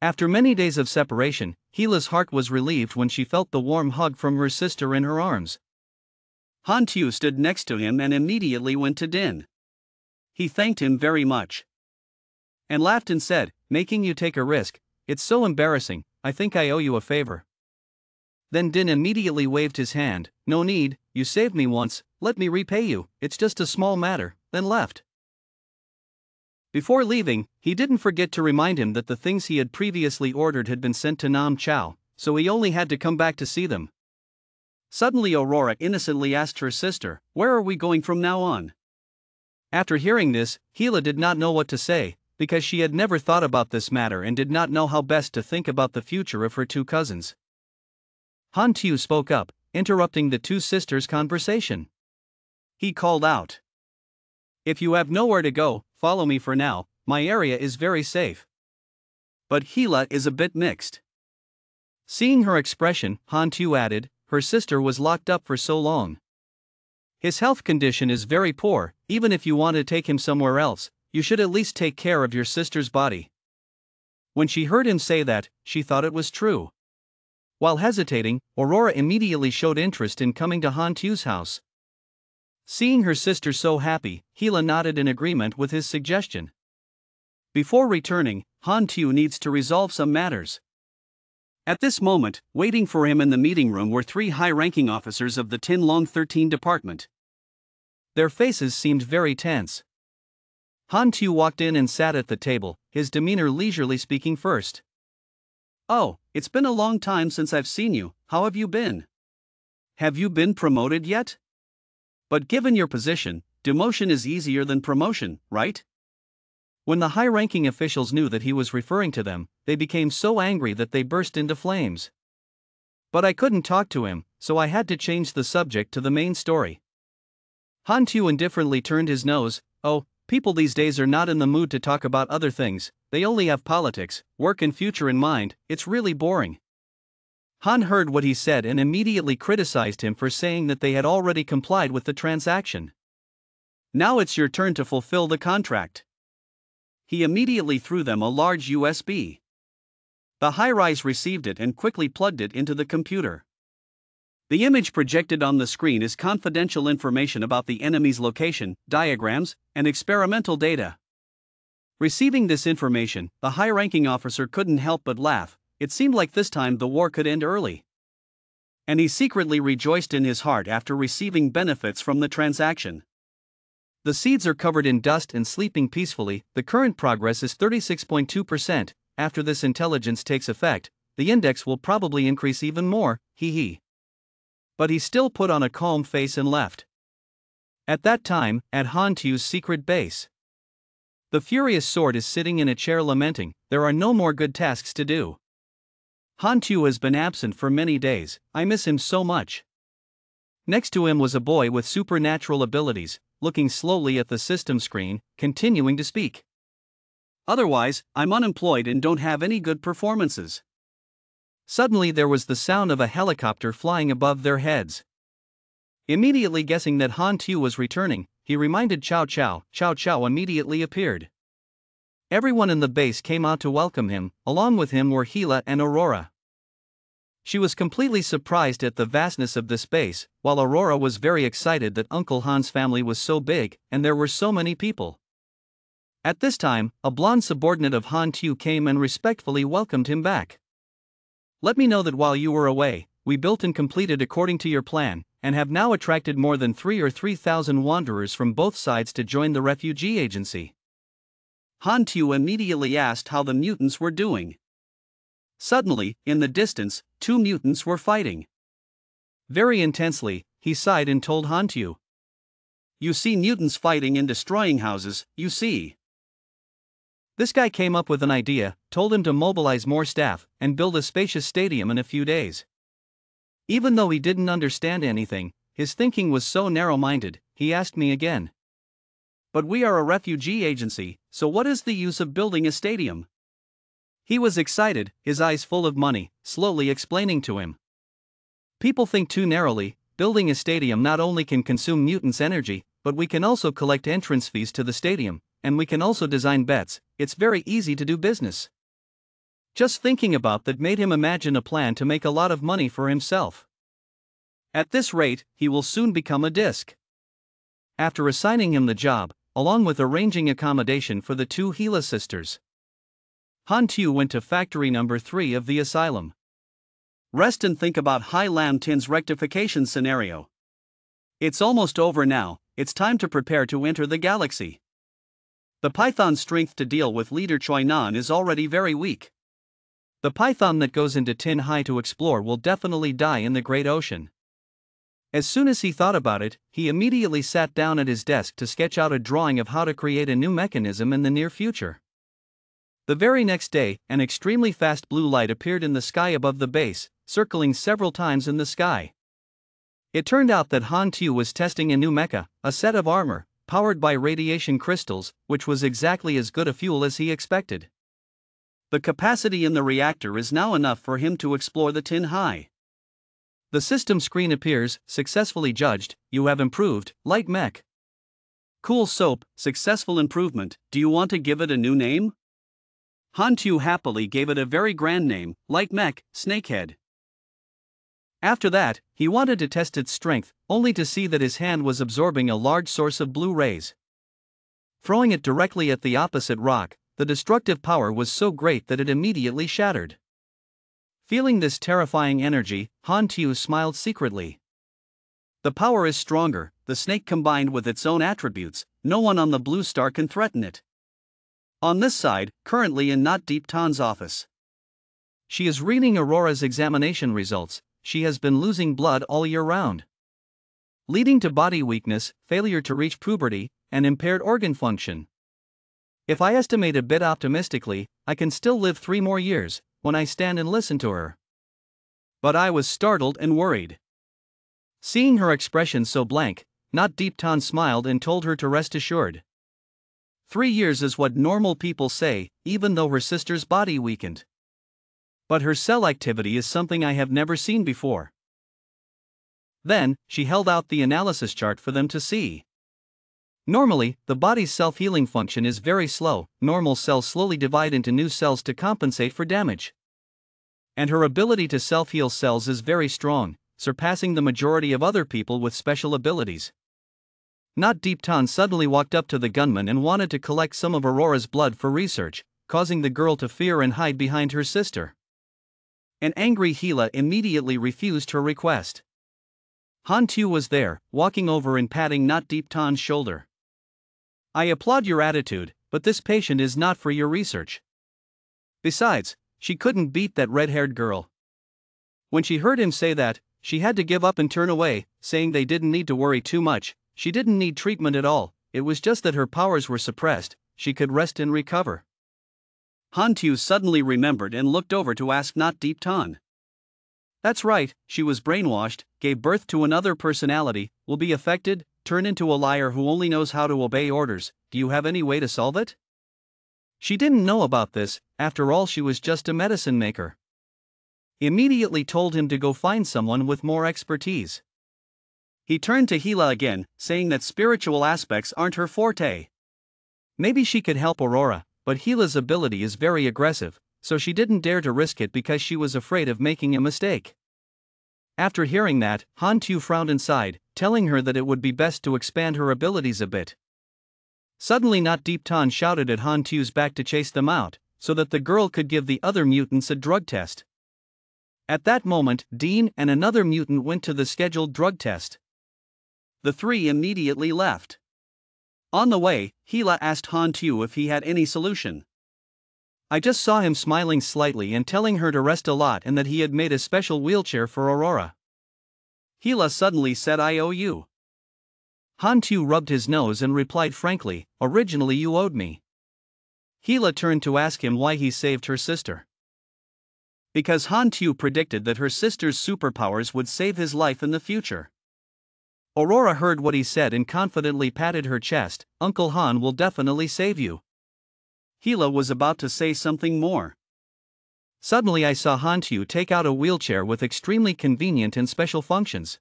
After many days of separation, Gila's heart was relieved when she felt the warm hug from her sister in her arms. Hantu stood next to him and immediately went to Din. He thanked him very much. And laughed and said, making you take a risk, it's so embarrassing, I think I owe you a favor. Then Din immediately waved his hand, no need, you saved me once, let me repay you, it's just a small matter, then left. Before leaving, he didn't forget to remind him that the things he had previously ordered had been sent to Nam Chao, so he only had to come back to see them. Suddenly Aurora innocently asked her sister, where are we going from now on? After hearing this, Gila did not know what to say, because she had never thought about this matter and did not know how best to think about the future of her two cousins. Hantu spoke up, interrupting the two sisters' conversation. He called out. If you have nowhere to go, follow me for now, my area is very safe. But Gila is a bit mixed. Seeing her expression, Hantu added, her sister was locked up for so long. His health condition is very poor, even if you want to take him somewhere else, you should at least take care of your sister's body. When she heard him say that, she thought it was true. While hesitating, Aurora immediately showed interest in coming to Hantu's house. Seeing her sister so happy, Gila nodded in agreement with his suggestion. Before returning, Hantu needs to resolve some matters. At this moment, waiting for him in the meeting room were 3 high-ranking officers of the Tinlong 13 department. Their faces seemed very tense. Hantu walked in and sat at the table, his demeanor leisurely speaking first. Oh, it's been a long time since I've seen you, how have you been? Have you been promoted yet? But given your position, demotion is easier than promotion, right? When the high-ranking officials knew that he was referring to them, they became so angry that they burst into flames. But I couldn't talk to him, so I had to change the subject to the main story. Hantu indifferently turned his nose. Oh, people these days are not in the mood to talk about other things, they only have politics, work and future in mind, it's really boring. Han heard what he said and immediately criticized him for saying that they had already complied with the transaction. Now it's your turn to fulfill the contract. He immediately threw them a large USB. The high-rise received it and quickly plugged it into the computer. The image projected on the screen is confidential information about the enemy's location, diagrams, and experimental data. Receiving this information, the high-ranking officer couldn't help but laugh. It seemed like this time the war could end early. And he secretly rejoiced in his heart after receiving benefits from the transaction. The seeds are covered in dust and sleeping peacefully. The current progress is 36.2%. After this intelligence takes effect, the index will probably increase even more, hee. But he still put on a calm face and left. At that time, at Han Tu's secret base, the furious sword is sitting in a chair lamenting, there are no more good tasks to do. Han Tu has been absent for many days, I miss him so much. Next to him was a boy with supernatural abilities, looking slowly at the system screen, continuing to speak. Otherwise, I'm unemployed and don't have any good performances. Suddenly there was the sound of a helicopter flying above their heads. Immediately guessing that Han Tu was returning, he reminded Xiao Xiao. Xiao Xiao immediately appeared. Everyone in the base came out to welcome him, along with him were Gila and Aurora. She was completely surprised at the vastness of this base, while Aurora was very excited that Uncle Han's family was so big and there were so many people. At this time, a blonde subordinate of Han Tu came and respectfully welcomed him back. Let me know that while you were away, we built and completed according to your plan, and have now attracted more than 3,000 wanderers from both sides to join the refugee agency. Han Tu immediately asked how the mutants were doing. Suddenly, in the distance, 2 mutants were fighting. Very intensely, he sighed and told Han Tu. You see mutants fighting and destroying houses, you see. This guy came up with an idea, told him to mobilize more staff, and build a spacious stadium in a few days. Even though he didn't understand anything, his thinking was so narrow-minded, he asked me again. But we are a refugee agency, so what is the use of building a stadium? He was excited, his eyes full of money, slowly explaining to him. People think too narrowly, building a stadium not only can consume mutants' energy, but we can also collect entrance fees to the stadium, and we can also design bets. It's very easy to do business. Just thinking about that made him imagine a plan to make a lot of money for himself. At this rate, he will soon become a disc. After assigning him the job, along with arranging accommodation for the 2 Gila sisters, Han Tu went to factory number 3 of the asylum. Rest and think about Hai Lam Tin's rectification scenario. It's almost over now, it's time to prepare to enter the galaxy. The Python's strength to deal with leader Choi Nan is already very weak. The Python that goes into Tin Hai to explore will definitely die in the great ocean. As soon as he thought about it, he immediately sat down at his desk to sketch out a drawing of how to create a new mechanism in the near future. The very next day, an extremely fast blue light appeared in the sky above the base, circling several times in the sky. It turned out that Han Tu was testing a new mecha, a set of armor, powered by radiation crystals, which was exactly as good a fuel as he expected. The capacity in the reactor is now enough for him to explore the Tin Hai. The system screen appears, successfully judged, you have improved, light mech. Cool soap, successful improvement, do you want to give it a new name? Han Tu happily gave it a very grand name, light mech, snakehead. After that, he wanted to test its strength, only to see that his hand was absorbing a large source of blue rays. Throwing it directly at the opposite rock, the destructive power was so great that it immediately shattered. Feeling this terrifying energy, Han Tu smiled secretly. The power is stronger, the snake combined with its own attributes, no one on the blue star can threaten it. On this side, currently in Not Deep Tan's office. She is reading Aurora's examination results. She has been losing blood all year round, leading to body weakness, failure to reach puberty, and impaired organ function. If I estimate a bit optimistically, I can still live 3 more years, when I stand and listen to her. But I was startled and worried. Seeing her expression so blank, Not Deep Tan smiled and told her to rest assured. 3 years is what normal people say, even though her sister's body weakened. But her cell activity is something I have never seen before. Then, she held out the analysis chart for them to see. Normally, the body's self-healing function is very slow. Normal cells slowly divide into new cells to compensate for damage. And her ability to self-heal cells is very strong, surpassing the majority of other people with special abilities. Not Deep Tan suddenly walked up to the gunman and wanted to collect some of Aurora's blood for research, causing the girl to fear and hide behind her sister. An angry Hila immediately refused her request. Han Tu was there, walking over and patting Not Deep Tan's shoulder. I applaud your attitude, but this patient is not for your research. Besides, she couldn't beat that red-haired girl. When she heard him say that, she had to give up and turn away, saying they didn't need to worry too much. She didn't need treatment at all, it was just that her powers were suppressed, she could rest and recover. Han Tu suddenly remembered and looked over to ask Not Deep Tan. That's right, she was brainwashed, gave birth to another personality, will be affected, turn into a liar who only knows how to obey orders. Do you have any way to solve it? She didn't know about this, after all she was just a medicine maker. Immediately told him to go find someone with more expertise. He turned to Hila again, saying that spiritual aspects aren't her forte. Maybe she could help Aurora, but Hila's ability is very aggressive, so she didn't dare to risk it because she was afraid of making a mistake. After hearing that, Han Tu frowned inside, telling her that it would be best to expand her abilities a bit. Suddenly Not Deep Tan shouted at Han Tu's back to chase them out, so that the girl could give the other mutants a drug test. At that moment, Dean and another mutant went to the scheduled drug test. The three immediately left. On the way, Hila asked Han Tu if he had any solution. I just saw him smiling slightly and telling her to rest a lot and that he had made a special wheelchair for Aurora. Hila suddenly said I owe you. Han Tu rubbed his nose and replied frankly, originally you owed me. Hila turned to ask him why he saved her sister. Because Han Tu predicted that her sister's superpowers would save his life in the future. Aurora heard what he said and confidently patted her chest. Uncle Han will definitely save you. Hila was about to say something more. Suddenly I saw Han Tu take out a wheelchair with extremely convenient and special functions.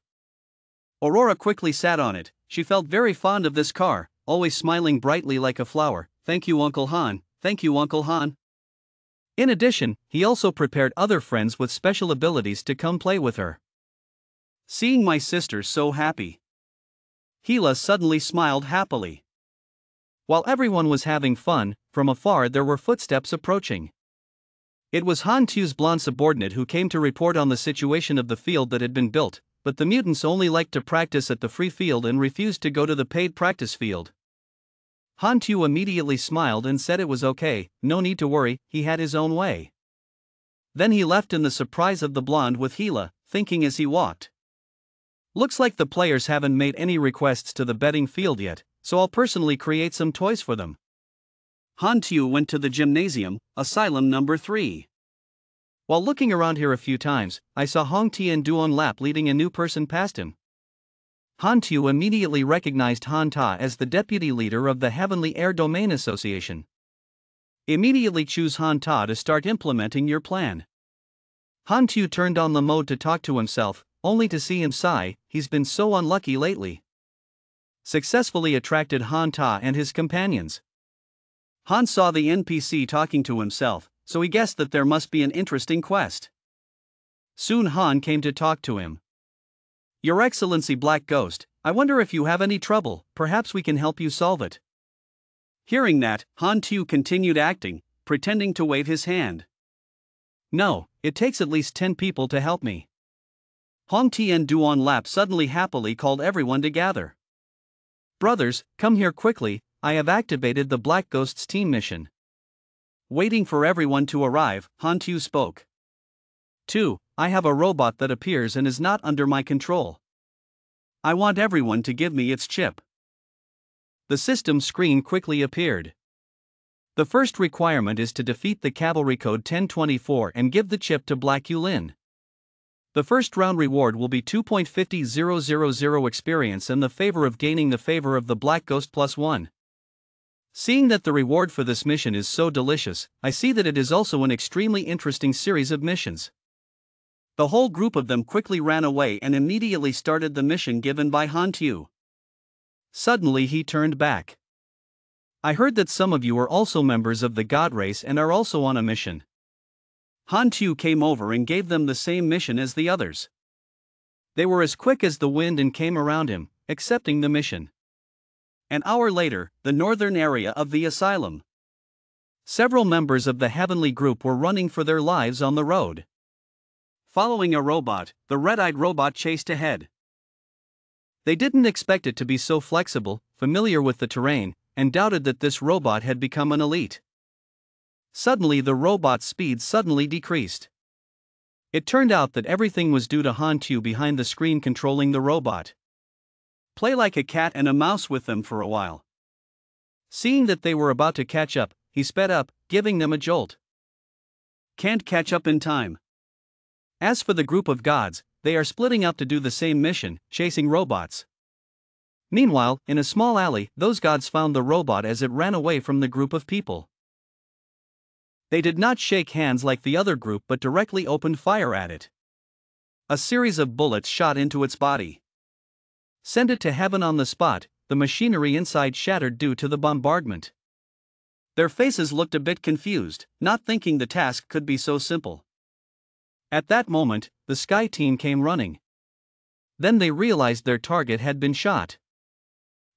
Aurora quickly sat on it. She felt very fond of this car, always smiling brightly like a flower. Thank you Uncle Han, thank you Uncle Han. In addition, he also prepared other friends with special abilities to come play with her. Seeing my sister so happy, Hila suddenly smiled happily. While everyone was having fun, from afar there were footsteps approaching. It was Han Tu's blonde subordinate who came to report on the situation of the field that had been built, but the mutants only liked to practice at the free field and refused to go to the paid practice field. Han Tu immediately smiled and said it was okay, no need to worry, he had his own way. Then he left in the surprise of the blonde with Hila, thinking as he walked. Looks like the players haven't made any requests to the betting field yet, so I'll personally create some toys for them. Han Tu went to the gymnasium, Asylum number 3. While looking around here a few times, I saw Hong Tian Duan Lap leading a new person past him. Han Tu immediately recognized Han Ta as the deputy leader of the Heavenly Air Domain Association. Immediately choose Han Ta to start implementing your plan. Han Tu turned on the mode to talk to himself, only to see him sigh, he's been so unlucky lately. Successfully attracted Han Ta and his companions. Han saw the NPC talking to himself, so he guessed that there must be an interesting quest. Soon Han came to talk to him. Your Excellency Black Ghost, I wonder if you have any trouble, perhaps we can help you solve it. Hearing that, Han Tu continued acting, pretending to wave his hand. No, it takes at least 10 people to help me. Hong Tian Duan Lap suddenly happily called everyone to gather. Brothers, come here quickly, I have activated the Black Ghost's team mission. Waiting for everyone to arrive, Han Tu spoke. 2. I have a robot that appears and is not under my control. I want everyone to give me its chip. The system screen quickly appeared. The first requirement is to defeat the Cavalry Code 1024 and give the chip to Black Yulin. The first round reward will be 2.50000 experience and the favor of gaining the favor of the Black Ghost +1. Seeing that the reward for this mission is so delicious, I see that it is also an extremely interesting series of missions. The whole group of them quickly ran away and immediately started the mission given by Han Tu. Suddenly he turned back. I heard that some of you are also members of the God race and are also on a mission. Han Tu came over and gave them the same mission as the others. They were as quick as the wind and came around him, accepting the mission. An hour later, the northern area of the asylum. Several members of the heavenly group were running for their lives on the road. Following a robot, the red-eyed robot chased ahead. They didn't expect it to be so flexible, familiar with the terrain, and doubted that this robot had become an elite. Suddenly the robot's speed suddenly decreased. It turned out that everything was due to Han Tu behind the screen controlling the robot. Play like a cat and a mouse with them for a while. Seeing that they were about to catch up, he sped up, giving them a jolt. Can't catch up in time. As for the group of gods, they are splitting up to do the same mission, chasing robots. Meanwhile, in a small alley, those gods found the robot as it ran away from the group of people. They did not shake hands like the other group but directly opened fire at it. A series of bullets shot into its body. Send it to heaven on the spot, the machinery inside shattered due to the bombardment. Their faces looked a bit confused, not thinking the task could be so simple. At that moment, the Sky team came running. Then they realized their target had been shot.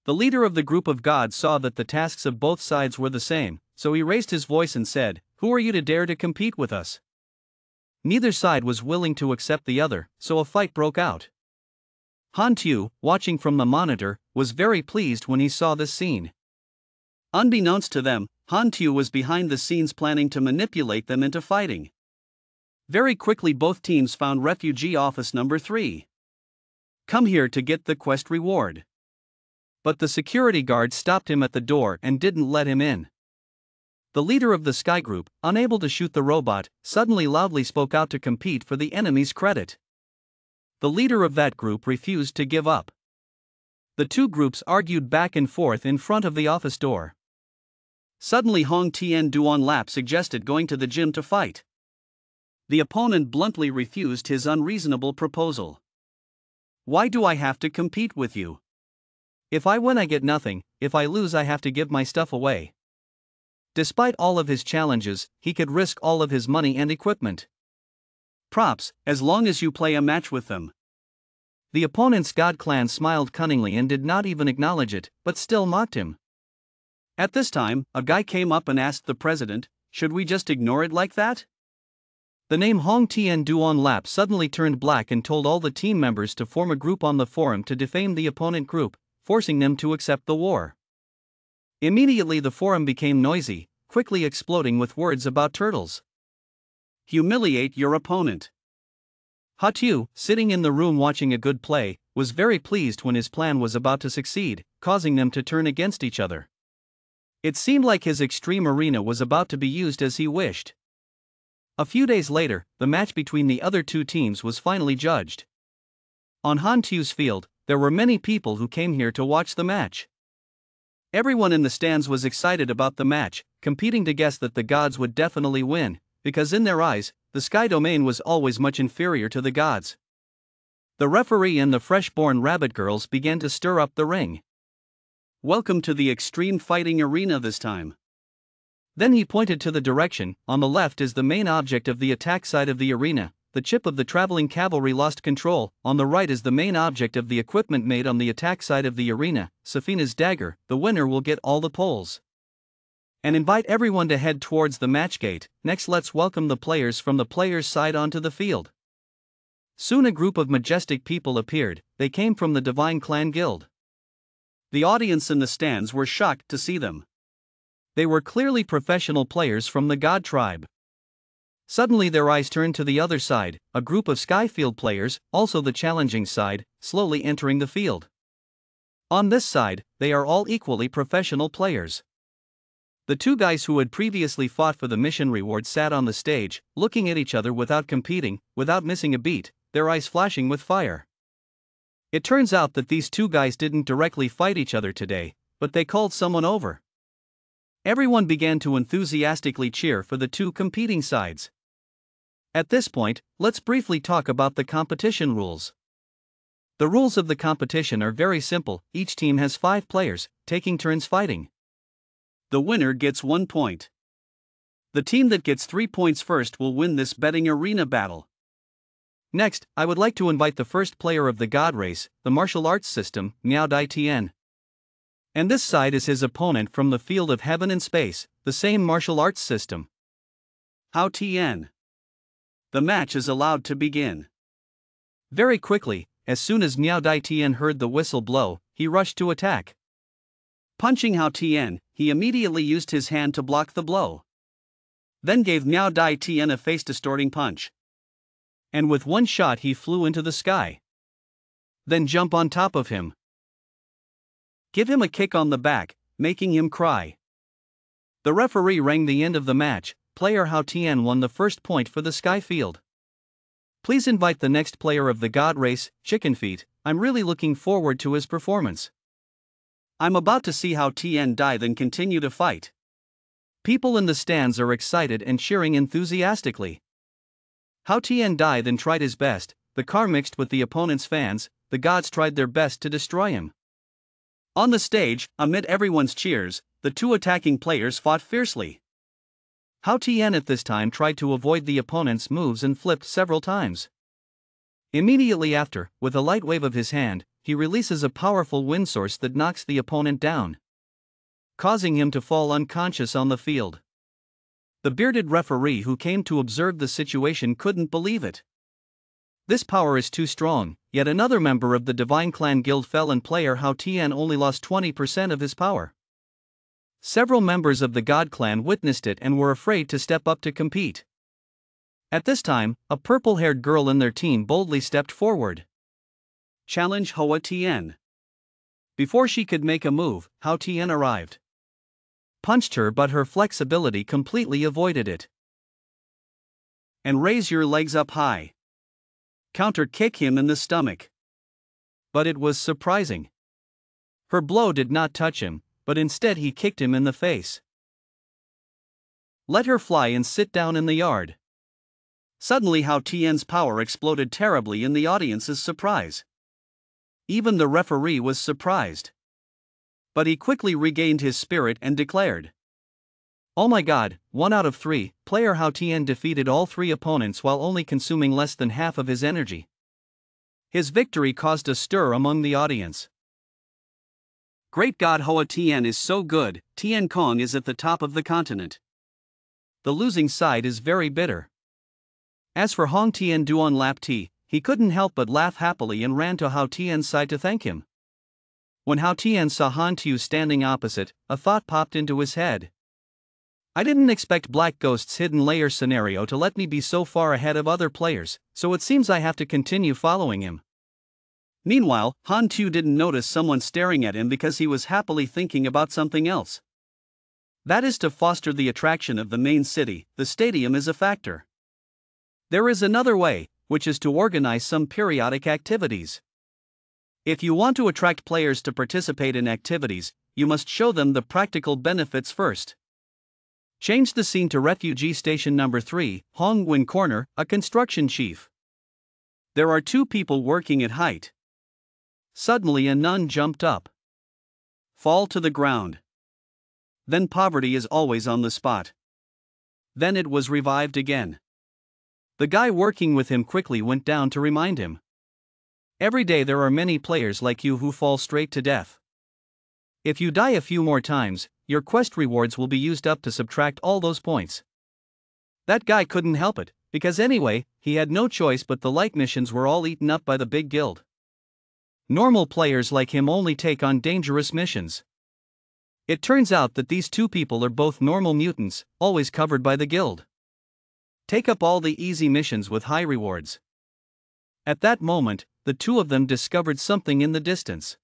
The leader of the group of gods saw that the tasks of both sides were the same, so he raised his voice and said, "Who are you to dare to compete with us?" Neither side was willing to accept the other, so a fight broke out. Han Tu, watching from the monitor, was very pleased when he saw this scene. Unbeknownst to them, Han Tu was behind the scenes planning to manipulate them into fighting. Very quickly both teams found refugee office number 3. Come here to get the quest reward. But the security guard stopped him at the door and didn't let him in. The leader of the Sky Group, unable to shoot the robot, suddenly loudly spoke out to compete for the enemy's credit. The leader of that group refused to give up. The two groups argued back and forth in front of the office door. Suddenly Hong Tian Duan Lap suggested going to the gym to fight. The opponent bluntly refused his unreasonable proposal. Why do I have to compete with you? If I win I get nothing, if I lose I have to give my stuff away. Despite all of his challenges, he could risk all of his money and equipment. Props, as long as you play a match with them. The opponent's god clan smiled cunningly and did not even acknowledge it, but still mocked him. At this time, a guy came up and asked the president, "Should we just ignore it like that?" The name Hong Tian Duan Lap suddenly turned black and told all the team members to form a group on the forum to defame the opponent group, forcing them to accept the war. Immediately the forum became noisy, quickly exploding with words about turtles. Humiliate your opponent. Ha Tu, sitting in the room watching a good play, was very pleased when his plan was about to succeed, causing them to turn against each other. It seemed like his extreme arena was about to be used as he wished. A few days later, the match between the other two teams was finally judged. On Han Tu's field, there were many people who came here to watch the match. Everyone in the stands was excited about the match, competing to guess that the gods would definitely win, because in their eyes, the sky domain was always much inferior to the gods. The referee and the fresh-born rabbit girls began to stir up the ring. Welcome to the extreme fighting arena this time. Then he pointed to the direction. On the left is the main object of the attack side of the arena. The chip of the traveling cavalry lost control. On the right is the main object of the equipment made on the attack side of the arena, Safina's dagger. The winner will get all the poles. And invite everyone to head towards the match gate. Next let's welcome the players from the players' side onto the field. Soon a group of majestic people appeared. They came from the Divine Clan Guild. The audience in the stands were shocked to see them. They were clearly professional players from the God tribe. Suddenly their eyes turned to the other side, a group of Skyfield players, also the challenging side, slowly entering the field. On this side, they are all equally professional players. The two guys who had previously fought for the mission reward sat on the stage, looking at each other without competing, without missing a beat, their eyes flashing with fire. It turns out that these two guys didn't directly fight each other today, but they called someone over. Everyone began to enthusiastically cheer for the two competing sides. At this point, let's briefly talk about the competition rules. The rules of the competition are very simple. Each team has 5 players, taking turns fighting. The winner gets 1 point. The team that gets 3 points first will win this betting arena battle. Next, I would like to invite the first player of the God Race, the martial arts system, Miao Dai Tian. And this side is his opponent from the field of heaven and space, the same martial arts system. Hao Tian. The match is allowed to begin. Very quickly, as soon as Miao Dai Tian heard the whistle blow, he rushed to attack. Punching Hao Tian, he immediately used his hand to block the blow. Then gave Miao Dai Tian a face-distorting punch. And with one shot he flew into the sky. Then jump on top of him. Give him a kick on the back, making him cry. The referee rang the end of the match. Player Hao Tian won the first point for the sky field. Please invite the next player of the God Race, Chicken Feet. I'm really looking forward to his performance. I'm about to see Hao Tian die then continue to fight. People in the stands are excited and cheering enthusiastically. Hao Tian Dai then tried his best. The car mixed with the opponent's fans. The gods tried their best to destroy him. On the stage, amid everyone's cheers, the two attacking players fought fiercely. Hao Tian at this time tried to avoid the opponent's moves and flipped several times. Immediately after, with a light wave of his hand, he releases a powerful wind source that knocks the opponent down, causing him to fall unconscious on the field. The bearded referee who came to observe the situation couldn't believe it. This power is too strong. Yet another member of the Divine Clan Guild fell and player Hao Tian only lost 20% of his power. Several members of the God Clan witnessed it and were afraid to step up to compete. At this time, a purple-haired girl in their team boldly stepped forward. Challenge Hao Tian. Before she could make a move, Hao Tian arrived. Punched her but her flexibility completely avoided it. And raise your legs up high. Counter-kick him in the stomach. But it was surprising. Her blow did not touch him, but instead he kicked him in the face. Let her fly and sit down in the yard. Suddenly Hao Tian's power exploded terribly in the audience's surprise. Even the referee was surprised. But he quickly regained his spirit and declared, "Oh my god, 1 out of 3, player Hao Tian defeated all 3 opponents while only consuming less than half of his energy." His victory caused a stir among the audience. Great God, Hao Tian is so good. Tian Kong is at the top of the continent. The losing side is very bitter. As for Hong Tian Duan Lap Ti, he couldn't help but laugh happily and ran to Hao Tian's side to thank him. When Hao Tian saw Han Tu standing opposite, a thought popped into his head. I didn't expect Black Ghost's hidden layer scenario to let me be so far ahead of other players, so it seems I have to continue following him. Meanwhile, Han Tu didn't notice someone staring at him because he was happily thinking about something else. That is to foster the attraction of the main city. The stadium is a factor. There is another way, which is to organize some periodic activities. If you want to attract players to participate in activities, you must show them the practical benefits first. Change the scene to Refugee Station Number 3, Hongwen Corner, a construction chief. There are 2 people working at height. Suddenly a nun jumped up. Fall to the ground. Then poverty is always on the spot. Then it was revived again. The guy working with him quickly went down to remind him. Every day there are many players like you who fall straight to death. If you die a few more times, your quest rewards will be used up to subtract all those points. That guy couldn't help it, because anyway, he had no choice but the light missions were all eaten up by the big guild. Normal players like him only take on dangerous missions. It turns out that these 2 people are both normal mutants, always covered by the guild. Take up all the easy missions with high rewards. At that moment, the 2 of them discovered something in the distance.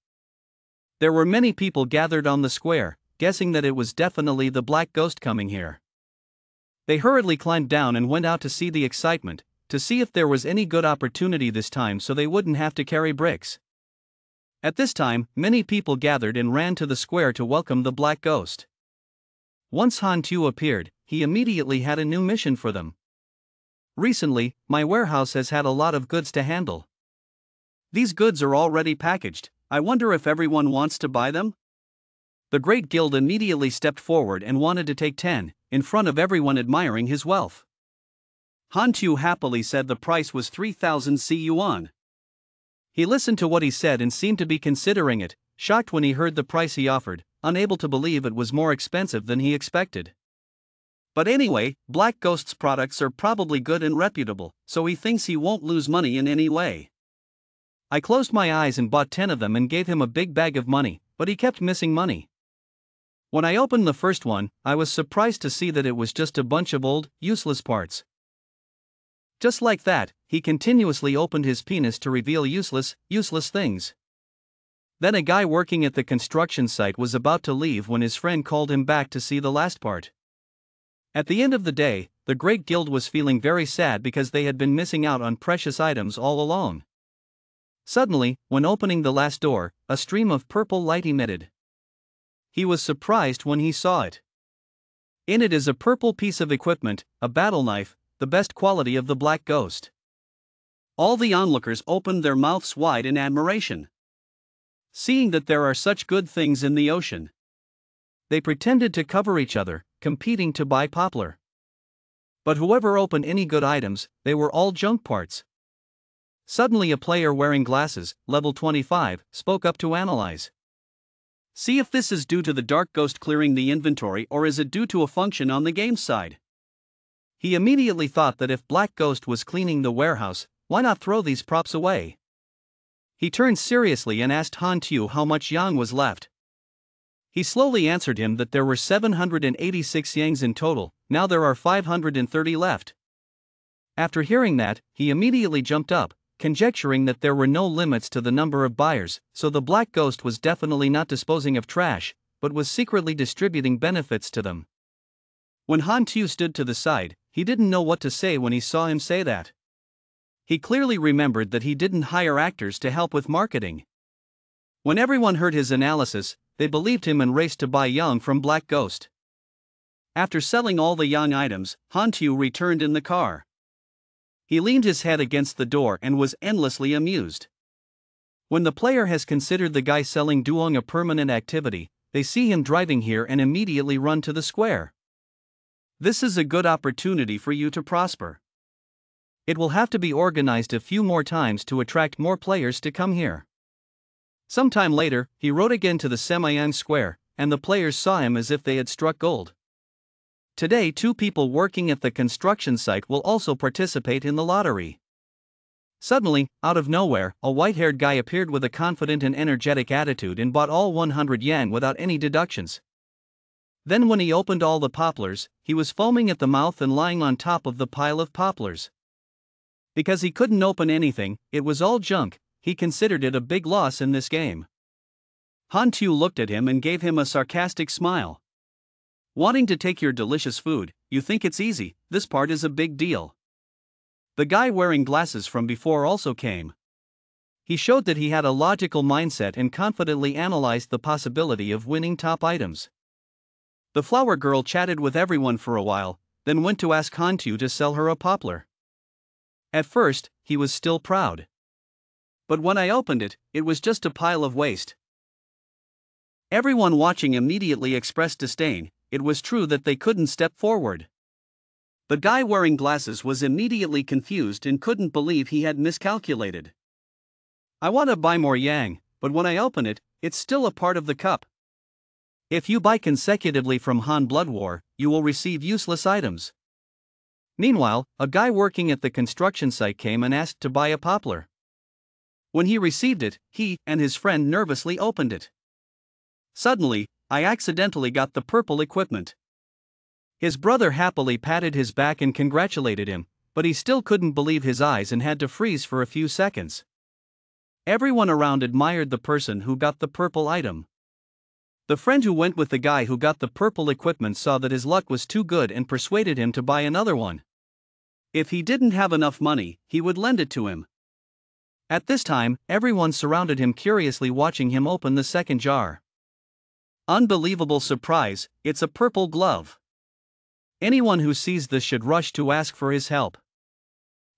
There were many people gathered on the square, guessing that it was definitely the Black Ghost coming here. They hurriedly climbed down and went out to see the excitement, to see if there was any good opportunity this time so they wouldn't have to carry bricks. At this time, many people gathered and ran to the square to welcome the Black Ghost. Once Han Tu appeared, he immediately had a new mission for them. Recently, my warehouse has had a lot of goods to handle. These goods are already packaged. I wonder if everyone wants to buy them? The Great Guild immediately stepped forward and wanted to take 10, in front of everyone admiring his wealth. Han Tu happily said the price was 3,000 yuan. He listened to what he said and seemed to be considering it, shocked when he heard the price he offered, unable to believe it was more expensive than he expected. But anyway, Black Ghost's products are probably good and reputable, so he thinks he won't lose money in any way. I closed my eyes and bought 10 of them and gave him a big bag of money, but he kept missing money. When I opened the first one, I was surprised to see that it was just a bunch of old, useless parts. Just like that, he continuously opened his penis to reveal useless things. Then a guy working at the construction site was about to leave when his friend called him back to see the last part. At the end of the day, the Great Guild was feeling very sad because they had been missing out on precious items all along. Suddenly, when opening the last door, a stream of purple light emitted. He was surprised when he saw it. In it is a purple piece of equipment, a battle knife, the best quality of the Black Ghost. All the onlookers opened their mouths wide in admiration. Seeing that there are such good things in the ocean, they pretended to cover each other, competing to buy poplar. But whoever opened any good items, they were all junk parts. Suddenly a player wearing glasses, level 25, spoke up to analyze. See if this is due to the Dark Ghost clearing the inventory or is it due to a function on the game side. He immediately thought that if Black Ghost was cleaning the warehouse, why not throw these props away? He turned seriously and asked Han Tu how much yang was left. He slowly answered him that there were 786 yangs in total, now there are 530 left. After hearing that, he immediately jumped up, conjecturing that there were no limits to the number of buyers, so the Black Ghost was definitely not disposing of trash, but was secretly distributing benefits to them. When Han Tu stood to the side, he didn't know what to say when he saw him say that. He clearly remembered that he didn't hire actors to help with marketing. When everyone heard his analysis, they believed him and raced to buy yang from Black Ghost. After selling all the yang items, Han Tu returned in the car. He leaned his head against the door and was endlessly amused. When the player has considered the guy selling duong a permanent activity, they see him driving here and immediately run to the square. This is a good opportunity for you to prosper. It will have to be organized a few more times to attract more players to come here. Sometime later, he rode again to the Semayang Square, and the players saw him as if they had struck gold. Today 2 people working at the construction site will also participate in the lottery. Suddenly, out of nowhere, a white-haired guy appeared with a confident and energetic attitude and bought all 100 yang without any deductions. Then when he opened all the poplars, he was foaming at the mouth and lying on top of the pile of poplars. Because he couldn't open anything, it was all junk, he considered it a big loss in this game. Han Tu looked at him and gave him a sarcastic smile. Wanting to take your delicious food, you think it's easy, this part is a big deal. The guy wearing glasses from before also came. He showed that he had a logical mindset and confidently analyzed the possibility of winning top items. The flower girl chatted with everyone for a while, then went to ask Han Tu to sell her a poplar. At first, he was still proud. But when I opened it, it was just a pile of waste. Everyone watching immediately expressed disdain. It was true that they couldn't step forward. The guy wearing glasses was immediately confused and couldn't believe he had miscalculated. I want to buy more yang, but when I open it, it's still a part of the cup. If you buy consecutively from Han Blood War, you will receive useless items. Meanwhile, a guy working at the construction site came and asked to buy a poplar. When he received it, he and his friend nervously opened it. Suddenly, I accidentally got the purple equipment. His brother happily patted his back and congratulated him, but he still couldn't believe his eyes and had to freeze for a few seconds. Everyone around admired the person who got the purple item. The friend who went with the guy who got the purple equipment saw that his luck was too good and persuaded him to buy another one. If he didn't have enough money, he would lend it to him. At this time, everyone surrounded him curiously watching him open the second jar. Unbelievable surprise, it's a purple glove. Anyone who sees this should rush to ask for his help.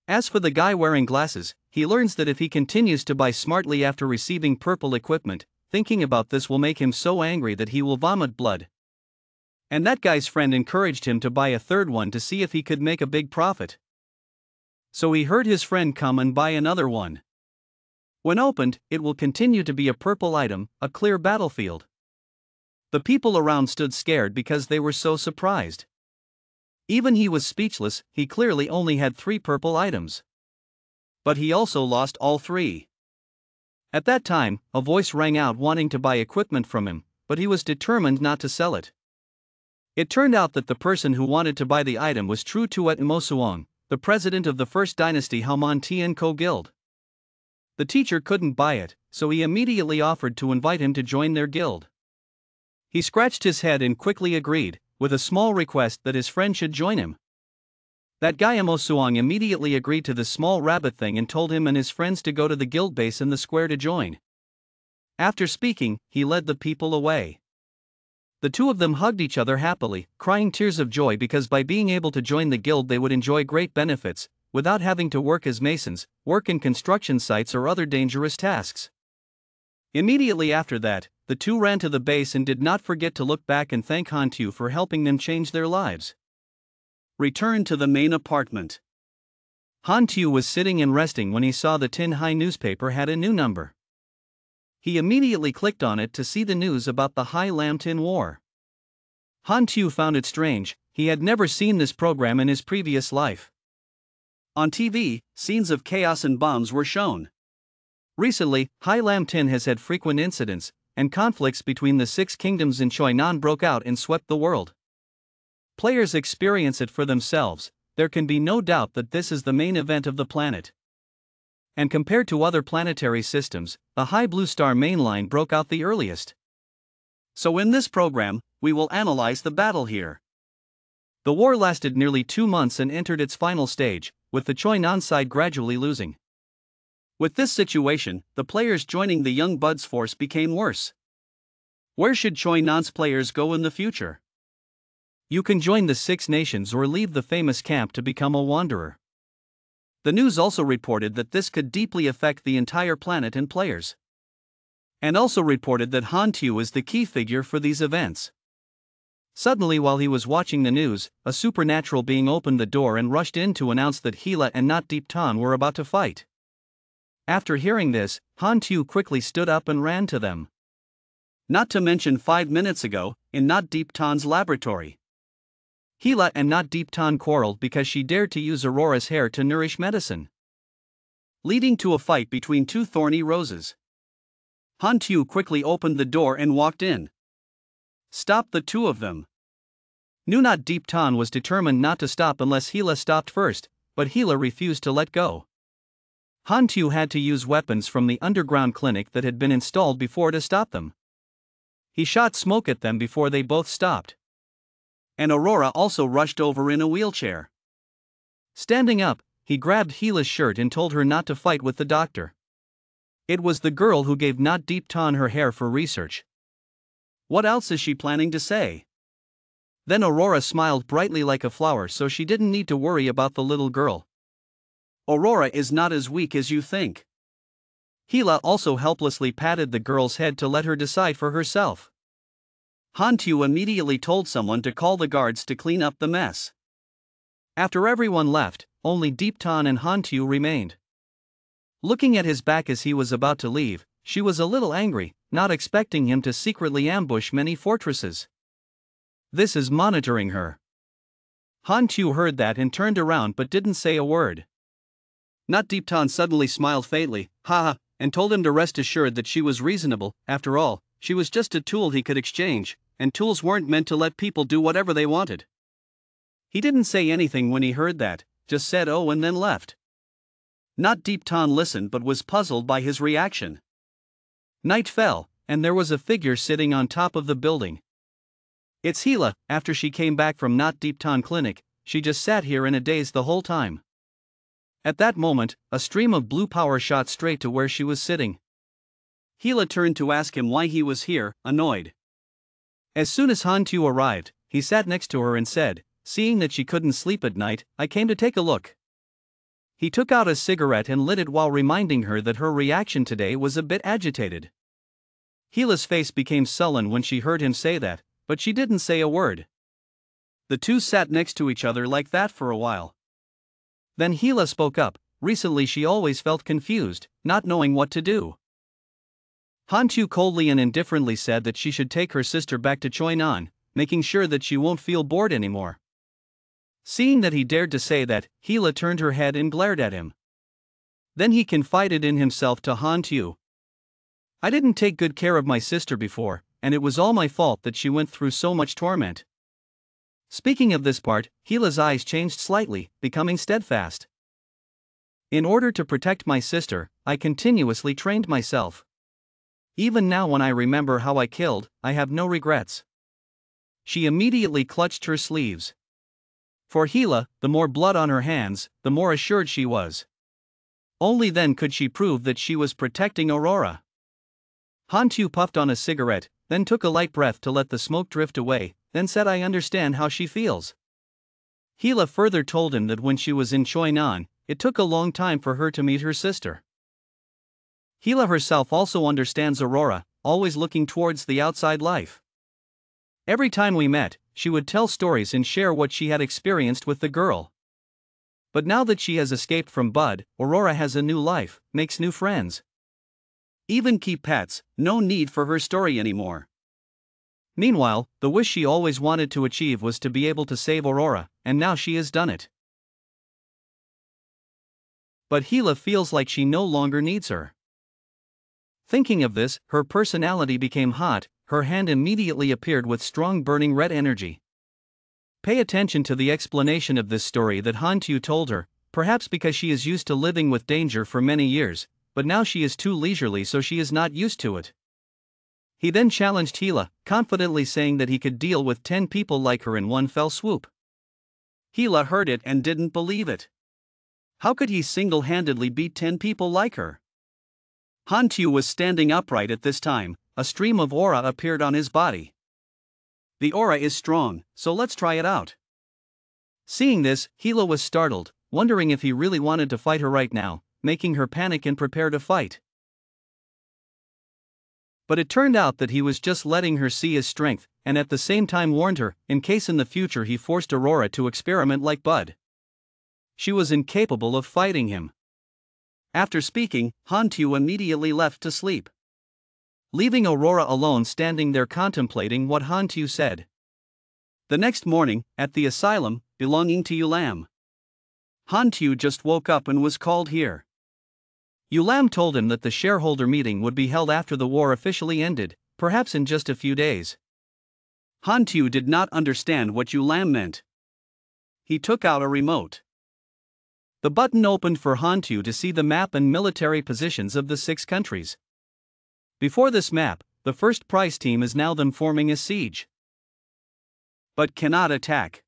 As for the guy wearing glasses, he learns that if he continues to buy smartly after receiving purple equipment, thinking about this will make him so angry that he will vomit blood. And that guy's friend encouraged him to buy a third one to see if he could make a big profit. So he heard his friend come and buy another one. When opened, it will continue to be a purple item, a clear battlefield. The people around stood scared because they were so surprised. Even he was speechless, he clearly only had 3 purple items. But he also lost all 3. At that time, a voice rang out wanting to buy equipment from him, but he was determined not to sell it. It turned out that the person who wanted to buy the item was True Tuet Mosuong, the president of the First Dynasty Haman Tianko Guild. The teacher couldn't buy it, so he immediately offered to invite him to join their guild. He scratched his head and quickly agreed, with a small request that his friend should join him. That guy Mosuong immediately agreed to the small rabbit thing and told him and his friends to go to the guild base in the square to join. After speaking, he led the people away. The two of them hugged each other happily, crying tears of joy because by being able to join the guild they would enjoy great benefits, without having to work as masons, work in construction sites or other dangerous tasks. Immediately after that, the two ran to the base and did not forget to look back and thank Hantu for helping them change their lives. Return to the main apartment. Hantu was sitting and resting when he saw the Tin Hai newspaper had a new number. He immediately clicked on it to see the news about the Hai Lam Tin War. Hantu found it strange, he had never seen this program in his previous life. On TV, scenes of chaos and bombs were shown. Recently, Hai Lam Tin has had frequent incidents, and conflicts between the 6 kingdoms in Choinan broke out and swept the world. Players experience it for themselves, there can be no doubt that this is the main event of the planet. And compared to other planetary systems, the High Blue Star mainline broke out the earliest. So in this program, we will analyze the battle here. The war lasted nearly 2 months and entered its final stage, with the Choinan side gradually losing. With this situation, the players joining the Young Buds force became worse. Where should Choinan's players go in the future? You can join the 6 nations or leave the famous camp to become a wanderer. The news also reported that this could deeply affect the entire planet and players. And also reported that Hantu is the key figure for these events. Suddenly while he was watching the news, a supernatural being opened the door and rushed in to announce that Hila and Not Deep Tan were about to fight. After hearing this, Hantu quickly stood up and ran to them. Not to mention 5 minutes ago, in Not Deep Tan's laboratory. Hila and Not Deep Tan quarreled because she dared to use Aurora's hair to nourish medicine, leading to a fight between 2 thorny roses. Hantu quickly opened the door and walked in. Stop the 2 of them. Not Deep Tan was determined not to stop unless Hila stopped first, but Hila refused to let go. Hantu had to use weapons from the underground clinic that had been installed before to stop them. He shot smoke at them before they both stopped. And Aurora also rushed over in a wheelchair. Standing up, he grabbed Hila's shirt and told her not to fight with the doctor. It was the girl who gave Not Deep Tan her hair for research. What else is she planning to say? Then Aurora smiled brightly like a flower so she didn't need to worry about the little girl. Aurora is not as weak as you think. Hila also helplessly patted the girl's head to let her decide for herself. Hantu immediately told someone to call the guards to clean up the mess. After everyone left, only Deep Tan and Hantu remained. Looking at his back as he was about to leave, she was a little angry, not expecting him to secretly ambush many fortresses. This is monitoring her. Hantu heard that and turned around but didn't say a word. Not Deep Tan suddenly smiled faintly, haha, and told him to rest assured that she was reasonable. After all, she was just a tool he could exchange, and tools weren't meant to let people do whatever they wanted. He didn't say anything when he heard that, just said oh and then left. Not Deep Tan listened but was puzzled by his reaction. Night fell, and there was a figure sitting on top of the building. It's Hila. After she came back from Not Deep Tan Clinic, she just sat here in a daze the whole time. At that moment, a stream of blue power shot straight to where she was sitting. Hila turned to ask him why he was here, annoyed. As soon as Han Tu arrived, he sat next to her and said, seeing that she couldn't sleep at night, "I came to take a look." He took out a cigarette and lit it while reminding her that her reaction today was a bit agitated. Gila's face became sullen when she heard him say that, but she didn't say a word. The two sat next to each other like that for a while. Then Gila spoke up. Recently she always felt confused, not knowing what to do. Han Tu coldly and indifferently said that she should take her sister back to Choinan, making sure that she won't feel bored anymore. Seeing that he dared to say that, Gila turned her head and glared at him. Then he confided in himself to Han Tu. "I didn't take good care of my sister before, and it was all my fault that she went through so much torment." Speaking of this part, Gila's eyes changed slightly, becoming steadfast. "In order to protect my sister, I continuously trained myself. Even now when I remember how I killed, I have no regrets." She immediately clutched her sleeves. For Gila, the more blood on her hands, the more assured she was. Only then could she prove that she was protecting Aurora. Han Tu puffed on a cigarette, then took a light breath to let the smoke drift away, then said, "I understand how she feels." Gila further told him that when she was in Choinan, it took a long time for her to meet her sister. Gila herself also understands Aurora, always looking towards the outside life. Every time we met, she would tell stories and share what she had experienced with the girl. But now that she has escaped from Bud, Aurora has a new life, makes new friends. Even keep pets, no need for her story anymore. Meanwhile, the wish she always wanted to achieve was to be able to save Aurora, and now she has done it. But Gila feels like she no longer needs her. Thinking of this, her personality became hot, her hand immediately appeared with strong burning red energy. Pay attention to the explanation of this story that Han Tu told her, perhaps because she is used to living with danger for many years, but now she is too leisurely so she is not used to it. He then challenged Gila, confidently saying that he could deal with 10 people like her in one fell swoop. Gila heard it and didn't believe it. How could he single-handedly beat 10 people like her? Han Tu was standing upright at this time. A stream of aura appeared on his body. "The aura is strong, so let's try it out." Seeing this, Gila was startled, wondering if he really wanted to fight her right now, making her panic and prepare to fight. But it turned out that he was just letting her see his strength, and at the same time warned her, in case in the future he forced Aurora to experiment like Bud. She was incapable of fighting him. After speaking, Han Tu immediately left to sleep, leaving Aurora alone standing there contemplating what Han Tu said. The next morning, at the asylum, belonging to Yulam, Han Tu just woke up and was called here. Yulam told him that the shareholder meeting would be held after the war officially ended, perhaps in just a few days. Han Tu did not understand what Yulam meant. He took out a remote. The button opened for Han Tu to see the map and military positions of the 6 countries. Before this map, the first prize team is now them forming a siege, but cannot attack.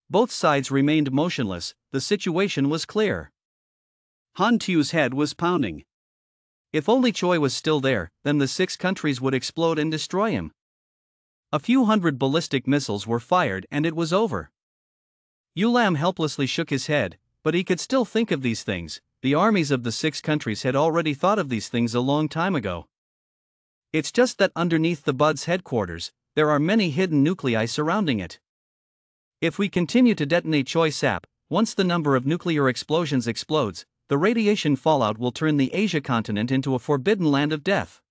Both sides remained motionless, the situation was clear. Han Tu's head was pounding. If only Choi was still there, then the 6 countries would explode and destroy him. A few hundred ballistic missiles were fired and it was over. Yulam helplessly shook his head, but he could still think of these things. The armies of the 6 countries had already thought of these things a long time ago. It's just that underneath the Bud's headquarters, there are many hidden nuclei surrounding it. If we continue to detonate Choi Sap, once the number of nuclear explosions explodes, the radiation fallout will turn the Asia continent into a forbidden land of death.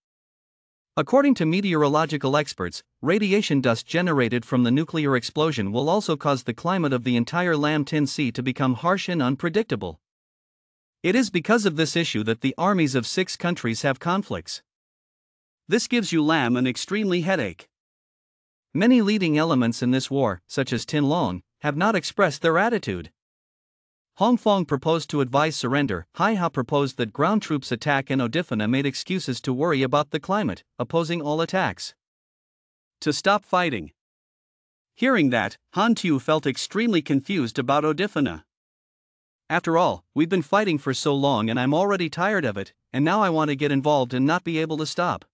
According to meteorological experts, radiation dust generated from the nuclear explosion will also cause the climate of the entire Lam Tin Sea to become harsh and unpredictable. It is because of this issue that the armies of 6 countries have conflicts. This gives Yulam an extremely headache. Many leading elements in this war, such as Tin Long, have not expressed their attitude. Hongfong proposed to advise surrender, Haiha proposed that ground troops attack, and Odifana made excuses to worry about the climate, opposing all attacks. To stop fighting. Hearing that, Han Tu felt extremely confused about Odifana. After all, we've been fighting for so long and I'm already tired of it, and now I want to get involved and not be able to stop.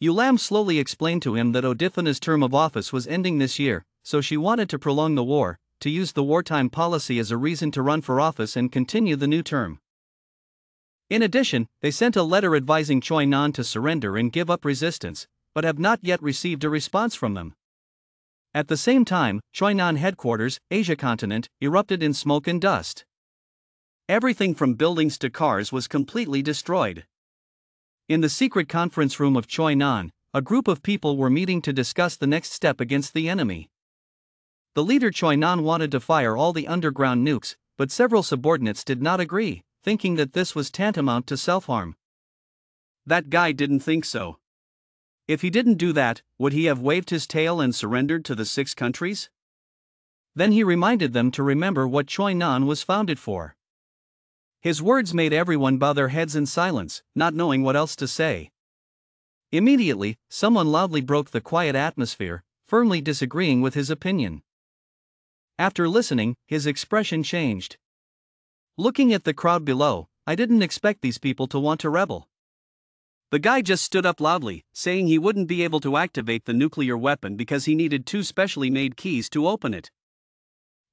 Yulam slowly explained to him that Odifana's term of office was ending this year, so she wanted to prolong the war, to use the wartime policy as a reason to run for office and continue the new term. In addition, they sent a letter advising Choi Nan to surrender and give up resistance, but have not yet received a response from them. At the same time, Choi Nan headquarters, Asia continent, erupted in smoke and dust. Everything from buildings to cars was completely destroyed. In the secret conference room of Choi Nan, a group of people were meeting to discuss the next step against the enemy. The leader Choi Nan wanted to fire all the underground nukes, but several subordinates did not agree, thinking that this was tantamount to self-harm. That guy didn't think so. If he didn't do that, would he have waved his tail and surrendered to the 6 countries? Then he reminded them to remember what Choi Nan was founded for. His words made everyone bow their heads in silence, not knowing what else to say. Immediately, someone loudly broke the quiet atmosphere, firmly disagreeing with his opinion. After listening, his expression changed. Looking at the crowd below, I didn't expect these people to want to rebel. The guy just stood up loudly, saying he wouldn't be able to activate the nuclear weapon because he needed 2 specially made keys to open it.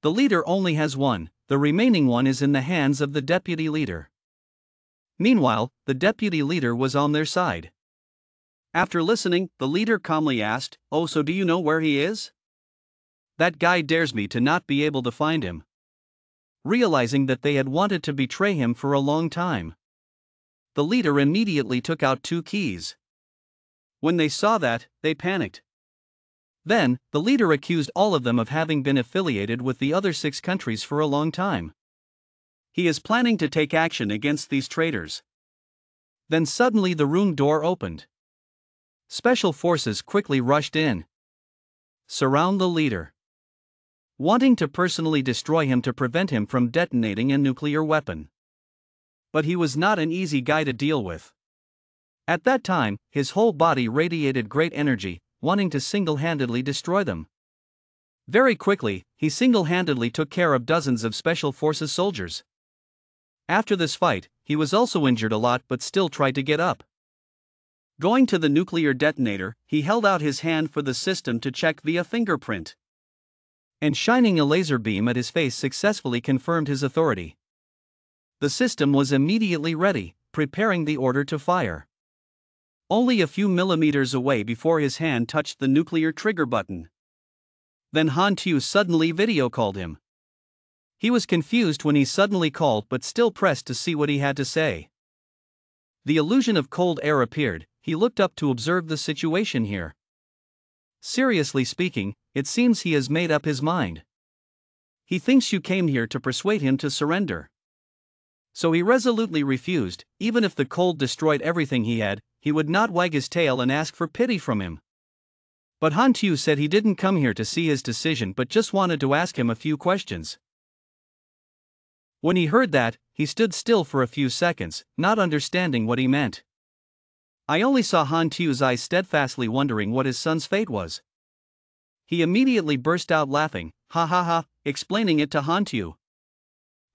The leader only has one, the remaining one is in the hands of the deputy leader. Meanwhile, the deputy leader was on their side. After listening, the leader calmly asked, "Oh, so do you know where he is?" That guy dares me to not be able to find him. Realizing that they had wanted to betray him for a long time, the leader immediately took out 2 keys. When they saw that, they panicked. Then, the leader accused all of them of having been affiliated with the other 6 countries for a long time. He is planning to take action against these traitors. Then suddenly the room door opened. Special forces quickly rushed in. Surround the leader, wanting to personally destroy him to prevent him from detonating a nuclear weapon. But he was not an easy guy to deal with. At that time, his whole body radiated great energy, wanting to single-handedly destroy them. Very quickly, he single-handedly took care of dozens of Special Forces soldiers. After this fight, he was also injured a lot but still tried to get up. Going to the nuclear detonator, he held out his hand for the system to check via fingerprint. And shining a laser beam at his face successfully confirmed his authority. The system was immediately ready, preparing the order to fire. Only a few millimeters away before his hand touched the nuclear trigger button. Then Han Tu suddenly video called him. He was confused when he suddenly called but still pressed to see what he had to say. The illusion of cold air appeared, he looked up to observe the situation here. Seriously speaking, it seems he has made up his mind. He thinks you came here to persuade him to surrender. So he resolutely refused, even if the cold destroyed everything he had, he would not wag his tail and ask for pity from him. But Han Tu said he didn't come here to see his decision but just wanted to ask him a few questions. When he heard that, he stood still for a few seconds, not understanding what he meant. I only saw Han Tu's eyes steadfastly wondering what his son's fate was. He immediately burst out laughing, ha ha ha, explaining it to Han Tu.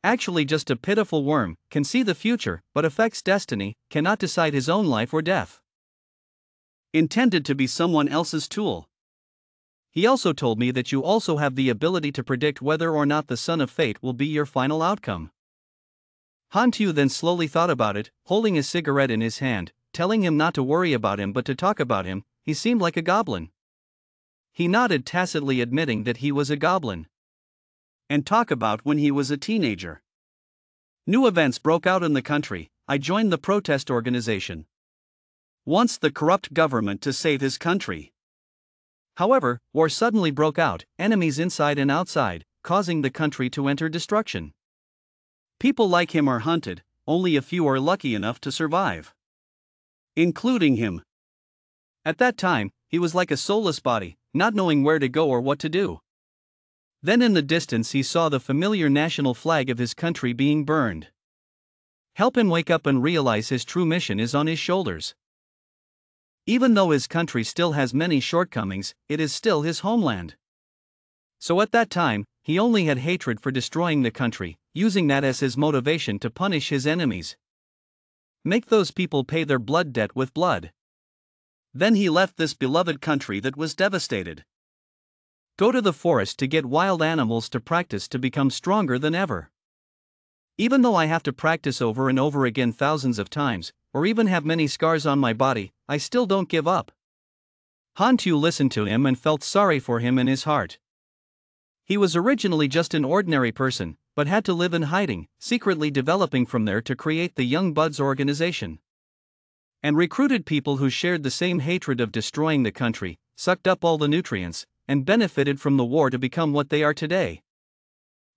Actually just a pitiful worm, can see the future, but affects destiny, cannot decide his own life or death. Intended to be someone else's tool. He also told me that you also have the ability to predict whether or not the Son of Fate will be your final outcome. Han Tu then slowly thought about it, holding a cigarette in his hand, telling him not to worry about him but to talk about him. He seemed like a goblin. He nodded, tacitly admitting that he was a goblin. And talk about when he was a teenager. New events broke out in the country. I joined the protest organization. Wants the corrupt government to save his country. However, war suddenly broke out, enemies inside and outside, causing the country to enter destruction. People like him are hunted, only a few are lucky enough to survive. Including him. At that time, he was like a soulless body, not knowing where to go or what to do. Then in the distance he saw the familiar national flag of his country being burned. Help him wake up and realize his true mission is on his shoulders. Even though his country still has many shortcomings, it is still his homeland. So at that time, he only had hatred for destroying the country, using that as his motivation to punish his enemies. Make those people pay their blood debt with blood. Then he left this beloved country that was devastated. Go to the forest to get wild animals to practice to become stronger than ever. Even though I have to practice over and over again thousands of times, or even have many scars on my body, I still don't give up. Han Tu listened to him and felt sorry for him in his heart. He was originally just an ordinary person, but had to live in hiding, secretly developing from there to create the Young Buds organization. And recruited people who shared the same hatred of destroying the country, sucked up all the nutrients, and benefited from the war to become what they are today.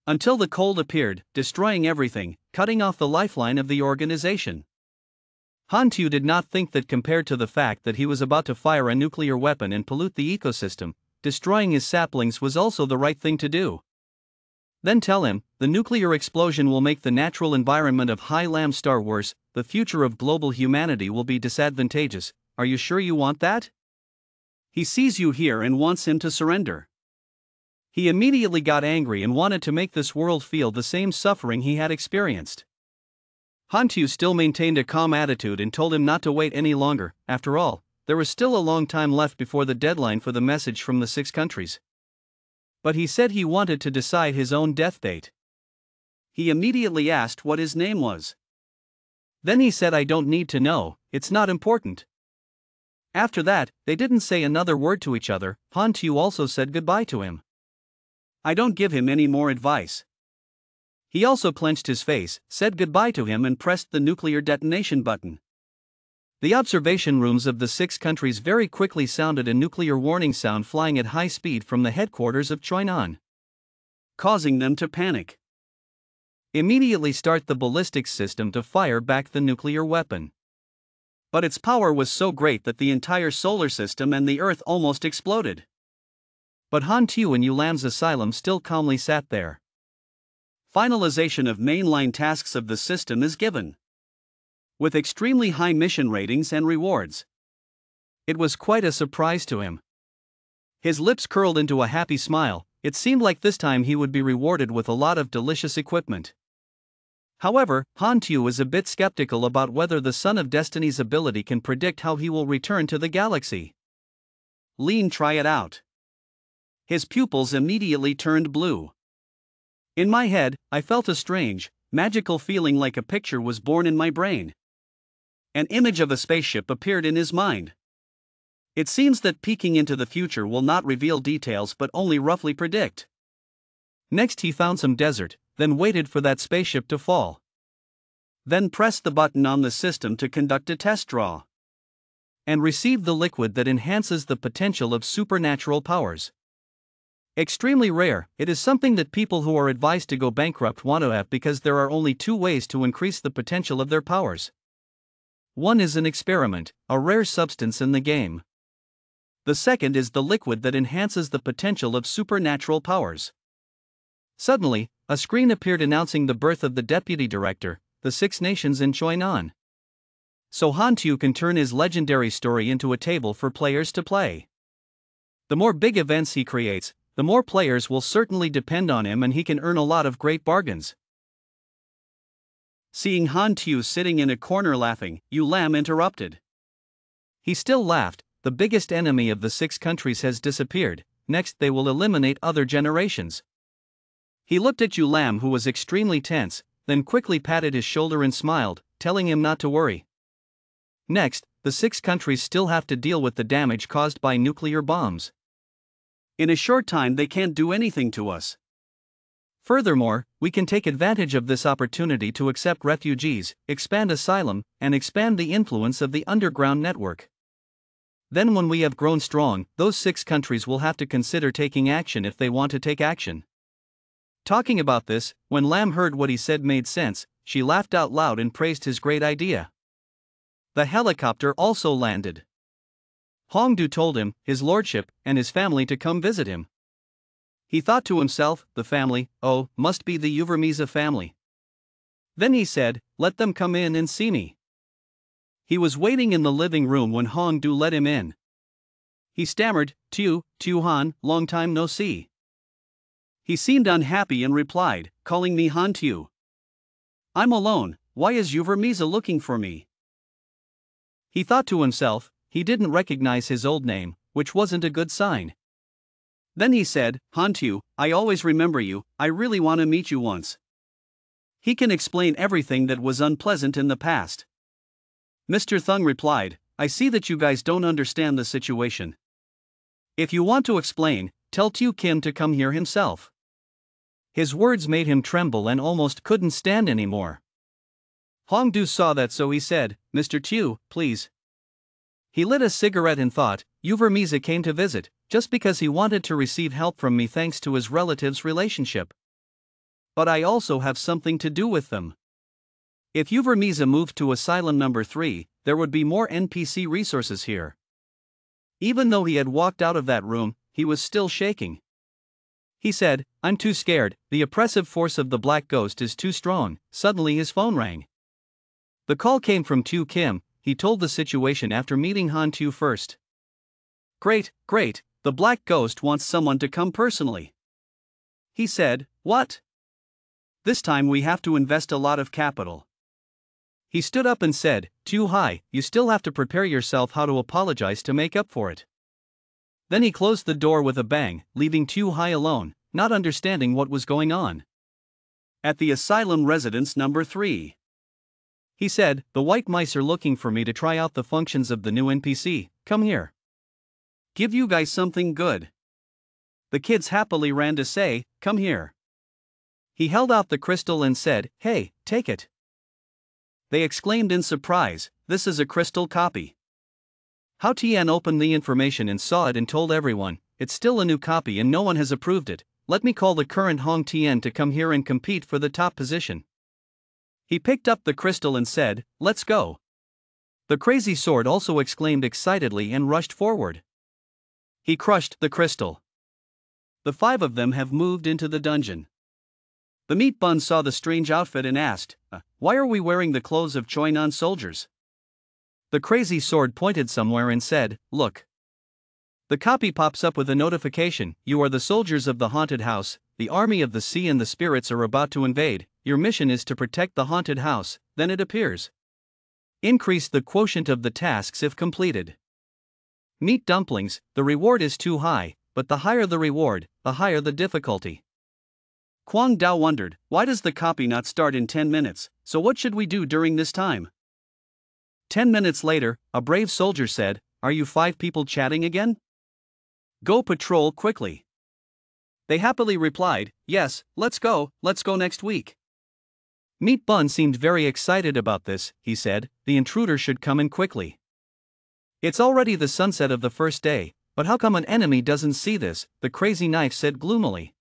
Until the cold appeared, destroying everything, cutting off the lifeline of the organization. Han Tu did not think that compared to the fact that he was about to fire a nuclear weapon and pollute the ecosystem, destroying his saplings was also the right thing to do. Then tell him, the nuclear explosion will make the natural environment of High Lam Star worse, the future of global humanity will be disadvantageous. Are you sure you want that? He sees you here and wants him to surrender. He immediately got angry and wanted to make this world feel the same suffering he had experienced. Han Tu still maintained a calm attitude and told him not to wait any longer. After all, there was still a long time left before the deadline for the message from the 6 countries. But he said he wanted to decide his own death date. He immediately asked what his name was. Then he said, I don't need to know, it's not important. After that, they didn't say another word to each other. Han Tu also said goodbye to him. I don't give him any more advice. He also clenched his face, said goodbye to him and pressed the nuclear detonation button. The observation rooms of the 6 countries very quickly sounded a nuclear warning sound flying at high speed from the headquarters of Choinan, causing them to panic. Immediately start the ballistics system to fire back the nuclear weapon. But its power was so great that the entire solar system and the Earth almost exploded. But Han Tu in Yu Lam's asylum still calmly sat there. Finalization of mainline tasks of the system is given, with extremely high mission ratings and rewards. It was quite a surprise to him. His lips curled into a happy smile. It seemed like this time he would be rewarded with a lot of delicious equipment. However, Han Tu is a bit skeptical about whether the Son of Destiny's ability can predict how he will return to the galaxy. Lean, try it out. His pupils immediately turned blue. In my head, I felt a strange, magical feeling like a picture was born in my brain. An image of a spaceship appeared in his mind. It seems that peeking into the future will not reveal details but only roughly predict. Next he found some desert, then waited for that spaceship to fall. Then pressed the button on the system to conduct a test draw. And received the liquid that enhances the potential of supernatural powers. Extremely rare, it is something that people who are advised to go bankrupt want to have because there are only 2 ways to increase the potential of their powers. One is an experiment, a rare substance in the game. The second is the liquid that enhances the potential of supernatural powers. Suddenly, a screen appeared announcing the birth of the deputy director, the 6 nations in Choinan. So Han Tu can turn his legendary story into a table for players to play. The more big events he creates, the more players will certainly depend on him and he can earn a lot of great bargains. Seeing Han Tu sitting in a corner laughing, Yu Lam interrupted. He still laughed. The biggest enemy of the 6 countries has disappeared. Next they will eliminate other generations. He looked at Yu Lam, who was extremely tense, then quickly patted his shoulder and smiled, telling him not to worry. Next, the 6 countries still have to deal with the damage caused by nuclear bombs. In a short time they can't do anything to us. Furthermore, we can take advantage of this opportunity to accept refugees, expand asylum, and expand the influence of the underground network. Then when we have grown strong, those 6 countries will have to consider taking action if they want to take action. Talking about this, when Lam heard what he said made sense, she laughed out loud and praised his great idea. The helicopter also landed. Hongdu told him, his lordship, and his family to come visit him. He thought to himself, the family, oh, must be the Uvermiza family. Then he said, let them come in and see me. He was waiting in the living room when Hongdu let him in. He stammered, Tu Han, long time no see. He seemed unhappy and replied, calling me Han Tu. I'm alone, why is Uvermiza looking for me? He thought to himself, he didn't recognize his old name, which wasn't a good sign. Then he said, "Hantu, I always remember you, I really want to meet you once." He can explain everything that was unpleasant in the past. Mr. Thung replied, "I see that you guys don't understand the situation. If you want to explain, tell Tu Kim to come here himself." His words made him tremble and almost couldn't stand anymore. Hongdu saw that, so he said, "Mr. Tu, please." He lit a cigarette and thought, Uvermisa came to visit, just because he wanted to receive help from me thanks to his relative's relationship. But I also have something to do with them. If Uvermisa moved to Asylum number 3, there would be more NPC resources here. Even though he had walked out of that room, he was still shaking. He said, "I'm too scared, the oppressive force of the Black Ghost is too strong." Suddenly his phone rang. The call came from Tu Kim. He told the situation after meeting Han Tu first. Great, the Black Ghost wants someone to come personally." He said, "What? This time we have to invest a lot of capital." He stood up and said, "Tu Hai, you still have to prepare yourself how to apologize to make up for it." Then he closed the door with a bang, leaving Tu Hai alone, not understanding what was going on. At the Asylum Residence number 3. He said, "The white mice are looking for me to try out the functions of the new NPC, come here. Give you guys something good." The kids happily ran to say, "Come here." He held out the crystal and said, "Hey, take it." They exclaimed in surprise, "This is a crystal copy." Hao Tian opened the information and saw it and told everyone, "It's still a new copy and no one has approved it. Let me call the current Hong Tian to come here and compete for the top position." He picked up the crystal and said, "Let's go." The crazy sword also exclaimed excitedly and rushed forward. He crushed the crystal. The 5 of them have moved into the dungeon. The meat bun saw the strange outfit and asked, "Why are we wearing the clothes of Choinan soldiers?" The crazy sword pointed somewhere and said, "Look." The copy pops up with a notification, "You are the soldiers of the haunted house, the army of the sea and the spirits are about to invade, your mission is to protect the haunted house." Then it appears. Increase the quotient of the tasks if completed. Meat dumplings, the reward is too high, but the higher the reward, the higher the difficulty. Kwang Dao wondered, why does the copy not start in 10 minutes, so what should we do during this time? 10 minutes later, a brave soldier said, "Are you 5 people chatting again? Go patrol quickly." They happily replied, "Yes, let's go next week." Meat Bun seemed very excited about this. He said, "The intruder should come in quickly. It's already the sunset of the first day, but how come an enemy doesn't see this?" The crazy knife said gloomily.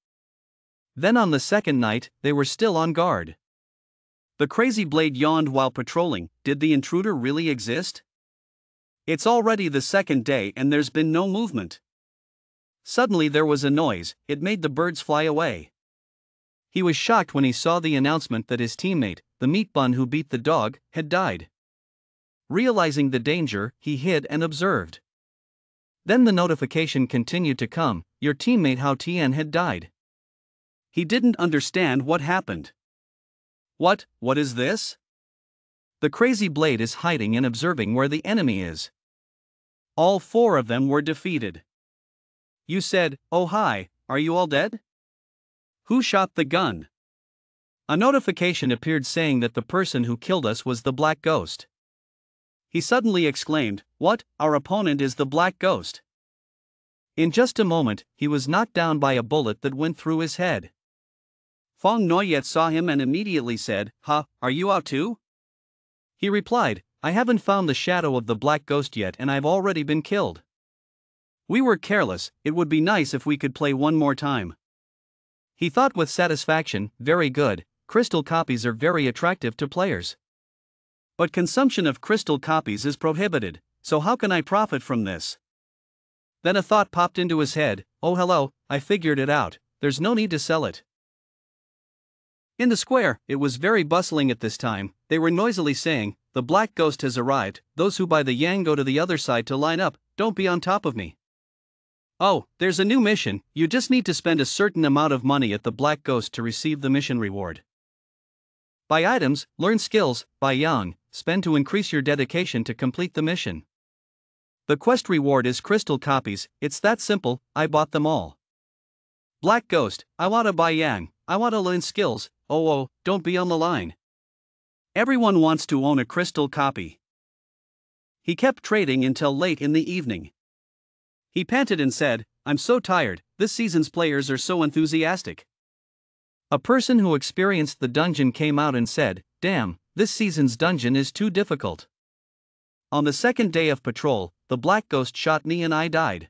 Then on the second night, they were still on guard. The crazy blade yawned while patrolling. Did the intruder really exist? It's already the second day and there's been no movement. Suddenly there was a noise, it made the birds fly away. He was shocked when he saw the announcement that his teammate, the meat bun who beat the dog, had died. Realizing the danger, he hid and observed. Then the notification continued to come, your teammate Hao Tian had died. He didn't understand what happened. What is this? The crazy blade is hiding and observing where the enemy is. All 4 of them were defeated. You said, "Oh hi, are you all dead? Who shot the gun?" A notification appeared saying that the person who killed us was the Black Ghost. He suddenly exclaimed, "What, our opponent is the Black Ghost?" In just a moment, he was knocked down by a bullet that went through his head. Fong Noyet saw him and immediately said, "Ha, are you out too?" He replied, "I haven't found the shadow of the Black Ghost yet and I've already been killed. We were careless, it would be nice if we could play one more time." He thought with satisfaction, very good, crystal copies are very attractive to players. But consumption of crystal copies is prohibited, so how can I profit from this? Then a thought popped into his head, oh hello, I figured it out, there's no need to sell it. In the square, it was very bustling at this time. They were noisily saying, "The Black Ghost has arrived, those who buy the yang go to the other side to line up, don't be on top of me. Oh, there's a new mission, you just need to spend a certain amount of money at the Black Ghost to receive the mission reward. Buy items, learn skills, buy yang, spend to increase your dedication to complete the mission." The quest reward is crystal copies, it's that simple, I bought them all. Black Ghost, I wanna buy Yang, I wanna learn skills, oh, don't be on the line. Everyone wants to own a crystal copy. He kept trading until late in the evening. He panted and said, I'm so tired, this season's players are so enthusiastic. A person who experienced the dungeon came out and said, damn, this season's dungeon is too difficult. On the second day of patrol, the Black Ghost shot me and I died.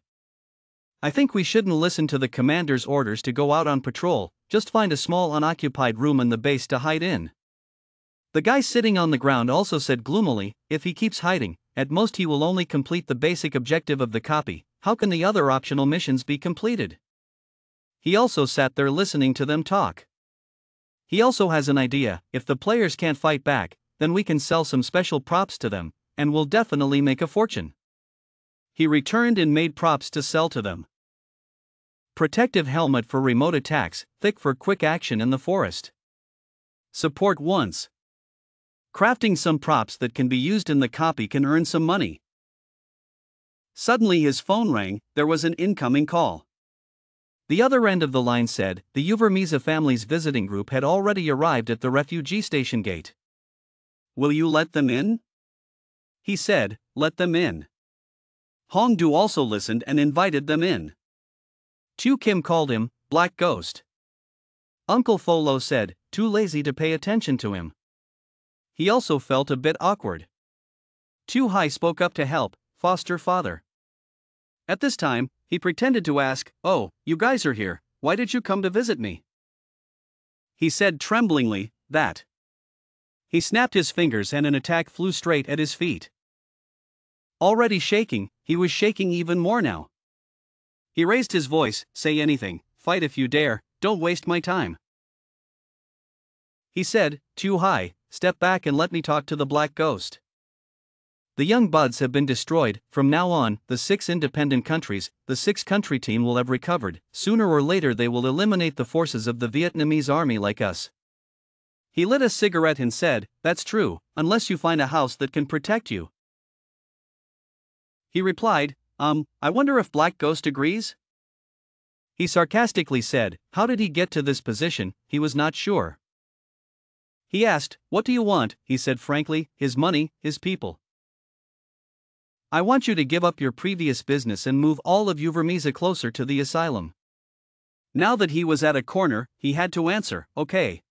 I think we shouldn't listen to the commander's orders to go out on patrol, just find a small unoccupied room in the base to hide in. The guy sitting on the ground also said gloomily, if he keeps hiding, at most he will only complete the basic objective of the copy, how can the other optional missions be completed? He also sat there listening to them talk. He also has an idea, if the players can't fight back, then we can sell some special props to them, and we'll definitely make a fortune. He returned and made props to sell to them. Protective helmet for remote attacks, thick for quick action in the forest. Support once. Crafting some props that can be used in the copy can earn some money. Suddenly his phone rang, there was an incoming call. The other end of the line said, the Uvermisa family's visiting group had already arrived at the refugee station gate. Will you let them in? He said, let them in. Hongdu also listened and invited them in. Chu Kim called him, Black Ghost. Uncle Folo said, too lazy to pay attention to him. He also felt a bit awkward. Chu Hai spoke up to help, foster father. At this time, he pretended to ask, oh, you guys are here, why did you come to visit me? He said tremblingly, that. He snapped his fingers and an attack flew straight at his feet. Already shaking, he was shaking even more now. He raised his voice, say anything, fight if you dare, don't waste my time. He said, Chu Hai, step back and let me talk to the Black Ghost. The young buds have been destroyed, from now on, the 6 independent countries, the 6-country team will have recovered, sooner or later they will eliminate the forces of the Vietnamese army like us. He lit a cigarette and said, that's true, unless you find a house that can protect you. He replied, I wonder if Black Ghost agrees? He sarcastically said, how did he get to this position, he was not sure. He asked, what do you want, he said frankly, his money, his people. I want you to give up your previous business and move all of Uvermisa closer to the asylum. Now that he was at a corner, he had to answer, okay.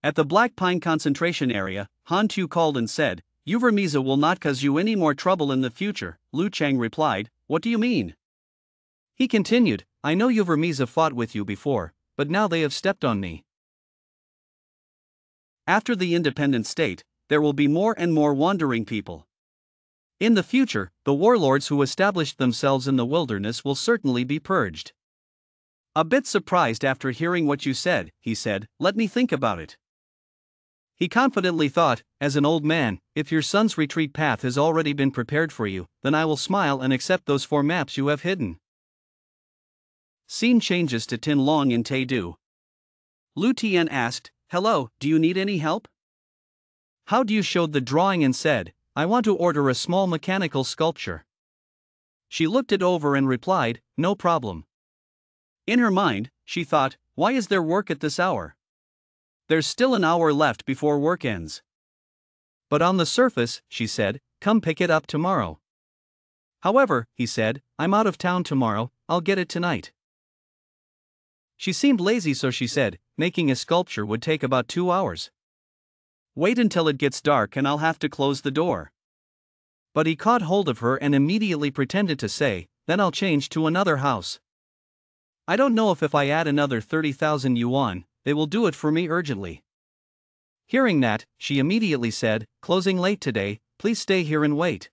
At the Black Pine concentration area, Han Tu called and said, Uvermisa will not cause you any more trouble in the future. Lu Chang replied, what do you mean? He continued, I know Uvermisa fought with you before, but now they have stepped on me. After the independent state, there will be more and more wandering people. In the future, the warlords who established themselves in the wilderness will certainly be purged. A bit surprised after hearing what you said, he said, let me think about it. He confidently thought, as an old man, if your son's retreat path has already been prepared for you, then I will smile and accept those 4 maps you have hidden. Scene changes to Tin Long in Taedu. Lu Tian asked, hello, do you need any help? How do you showed the drawing and said, I want to order a small mechanical sculpture. She looked it over and replied, no problem. In her mind, she thought, why is there work at this hour? There's still an hour left before work ends. But on the surface, she said, come pick it up tomorrow. However, he said, I'm out of town tomorrow, I'll get it tonight. She seemed lazy, so she said, making a sculpture would take about 2 hours. Wait until it gets dark and I'll have to close the door. But he caught hold of her and immediately pretended to say, then I'll change to another house. I don't know if I add another 30,000 yuan, they will do it for me urgently. Hearing that, she immediately said, closing late today, please stay here and wait.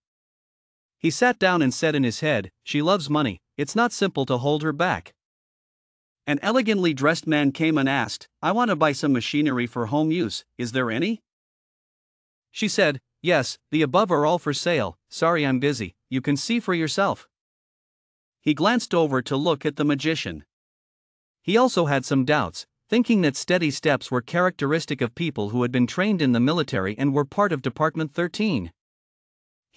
He sat down and said in his head, she loves money, it's not simple to hold her back. An elegantly dressed man came and asked, I want to buy some machinery for home use, is there any? She said, yes, the above are all for sale, sorry I'm busy, you can see for yourself. He glanced over to look at the magician. He also had some doubts, thinking that steady steps were characteristic of people who had been trained in the military and were part of Department 13.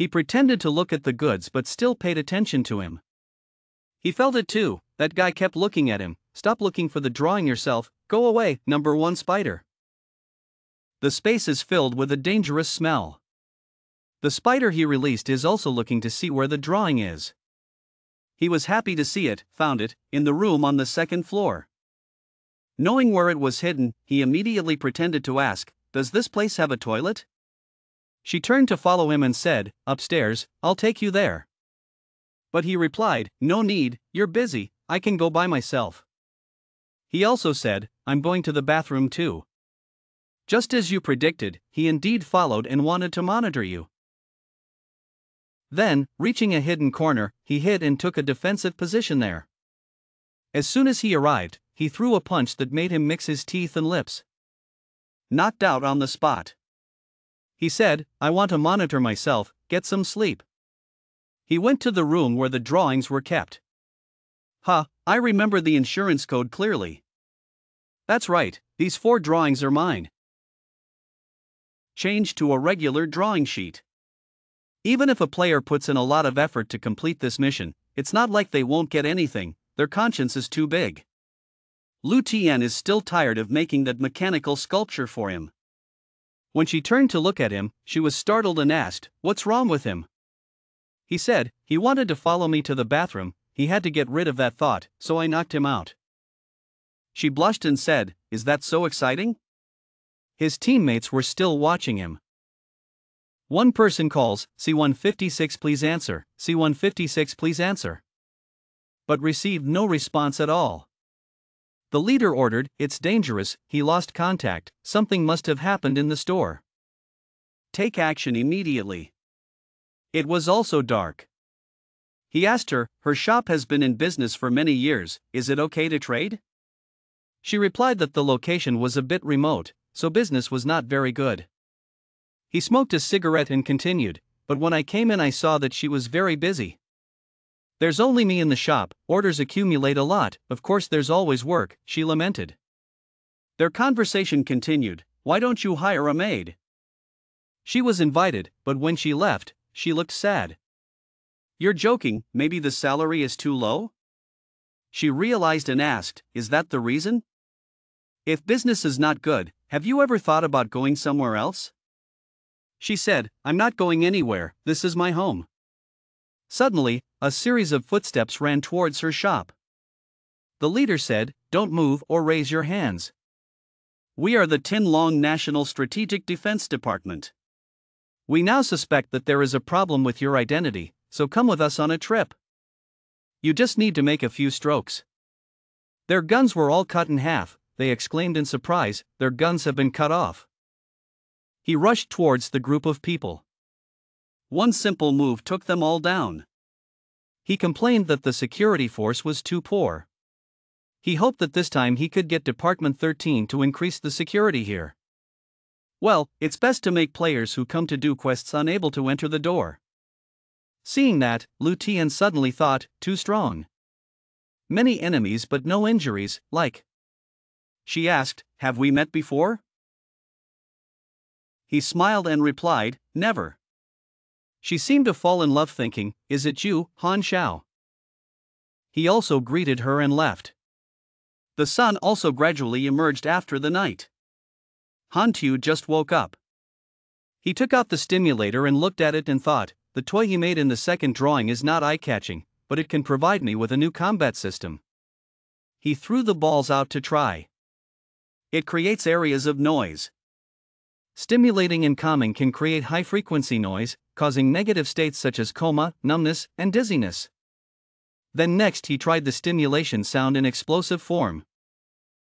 He pretended to look at the goods but still paid attention to him. He felt it too, that guy kept looking at him. Stop looking for the drawing yourself, go away, number one spider. The space is filled with a dangerous smell. The spider he released is also looking to see where the drawing is. He was happy to see it, found it, in the room on the second floor. Knowing where it was hidden, he immediately pretended to ask, "Does this place have a toilet?" She turned to follow him and said, "Upstairs, I'll take you there." But he replied, "No need, you're busy, I can go by myself." He also said, "I'm going to the bathroom too." Just as you predicted, he indeed followed and wanted to monitor you. Then, reaching a hidden corner, he hid and took a defensive position there. As soon as he arrived, he threw a punch that made him mix his teeth and lips. Knocked out on the spot. He said, "I want to monitor myself, get some sleep." He went to the room where the drawings were kept. I remember the insurance code clearly. That's right, these 4 drawings are mine. Change to a regular drawing sheet. Even if a player puts in a lot of effort to complete this mission, it's not like they won't get anything, their conscience is too big. Lu Tian is still tired of making that mechanical sculpture for him. When she turned to look at him, she was startled and asked, "What's wrong with him?" He said, "He wanted to follow me to the bathroom, he had to get rid of that thought, so I knocked him out." She blushed and said, "Is that so exciting?" His teammates were still watching him. One person calls, "C-156 please answer, C-156 please answer." But received no response at all. The leader ordered, "It's dangerous, he lost contact, something must have happened in the store. Take action immediately." It was also dark. He asked her shop has been in business for many years, is it okay to trade? She replied that the location was a bit remote, so business was not very good. He smoked a cigarette and continued, "But when I came in I saw that she was very busy. There's only me in the shop, orders accumulate a lot, of course there's always work," she lamented. Their conversation continued, "Why don't you hire a maid?" She was invited, but when she left, she looked sad. "You're joking, maybe the salary is too low?" She realized and asked, "Is that the reason? If business is not good, have you ever thought about going somewhere else?" She said, "I'm not going anywhere, this is my home." Suddenly, a series of footsteps ran towards her shop. The leader said, "Don't move or raise your hands. We are the Tin-Long National Strategic Defense Department. We now suspect that there is a problem with your identity, so come with us on a trip. You just need to make a few strokes." Their guns were all cut in half, they exclaimed in surprise, "Their guns have been cut off." He rushed towards the group of people. One simple move took them all down. He complained that the security force was too poor. He hoped that this time he could get Department 13 to increase the security here. Well, it's best to make players who come to do quests unable to enter the door. Seeing that, Lu Tian suddenly thought, too strong. Many enemies but no injuries, like. She asked, "Have we met before?" He smiled and replied, "Never." She seemed to fall in love thinking, "Is it you, Han Xiao?" He also greeted her and left. The sun also gradually emerged after the night. Han Tu just woke up. He took out the stimulator and looked at it and thought, the toy he made in the second drawing is not eye-catching, but it can provide me with a new combat system. He threw the balls out to try. It creates areas of noise. Stimulating and calming can create high-frequency noise, causing negative states such as coma, numbness, and dizziness. Then next he tried the stimulation sound in explosive form.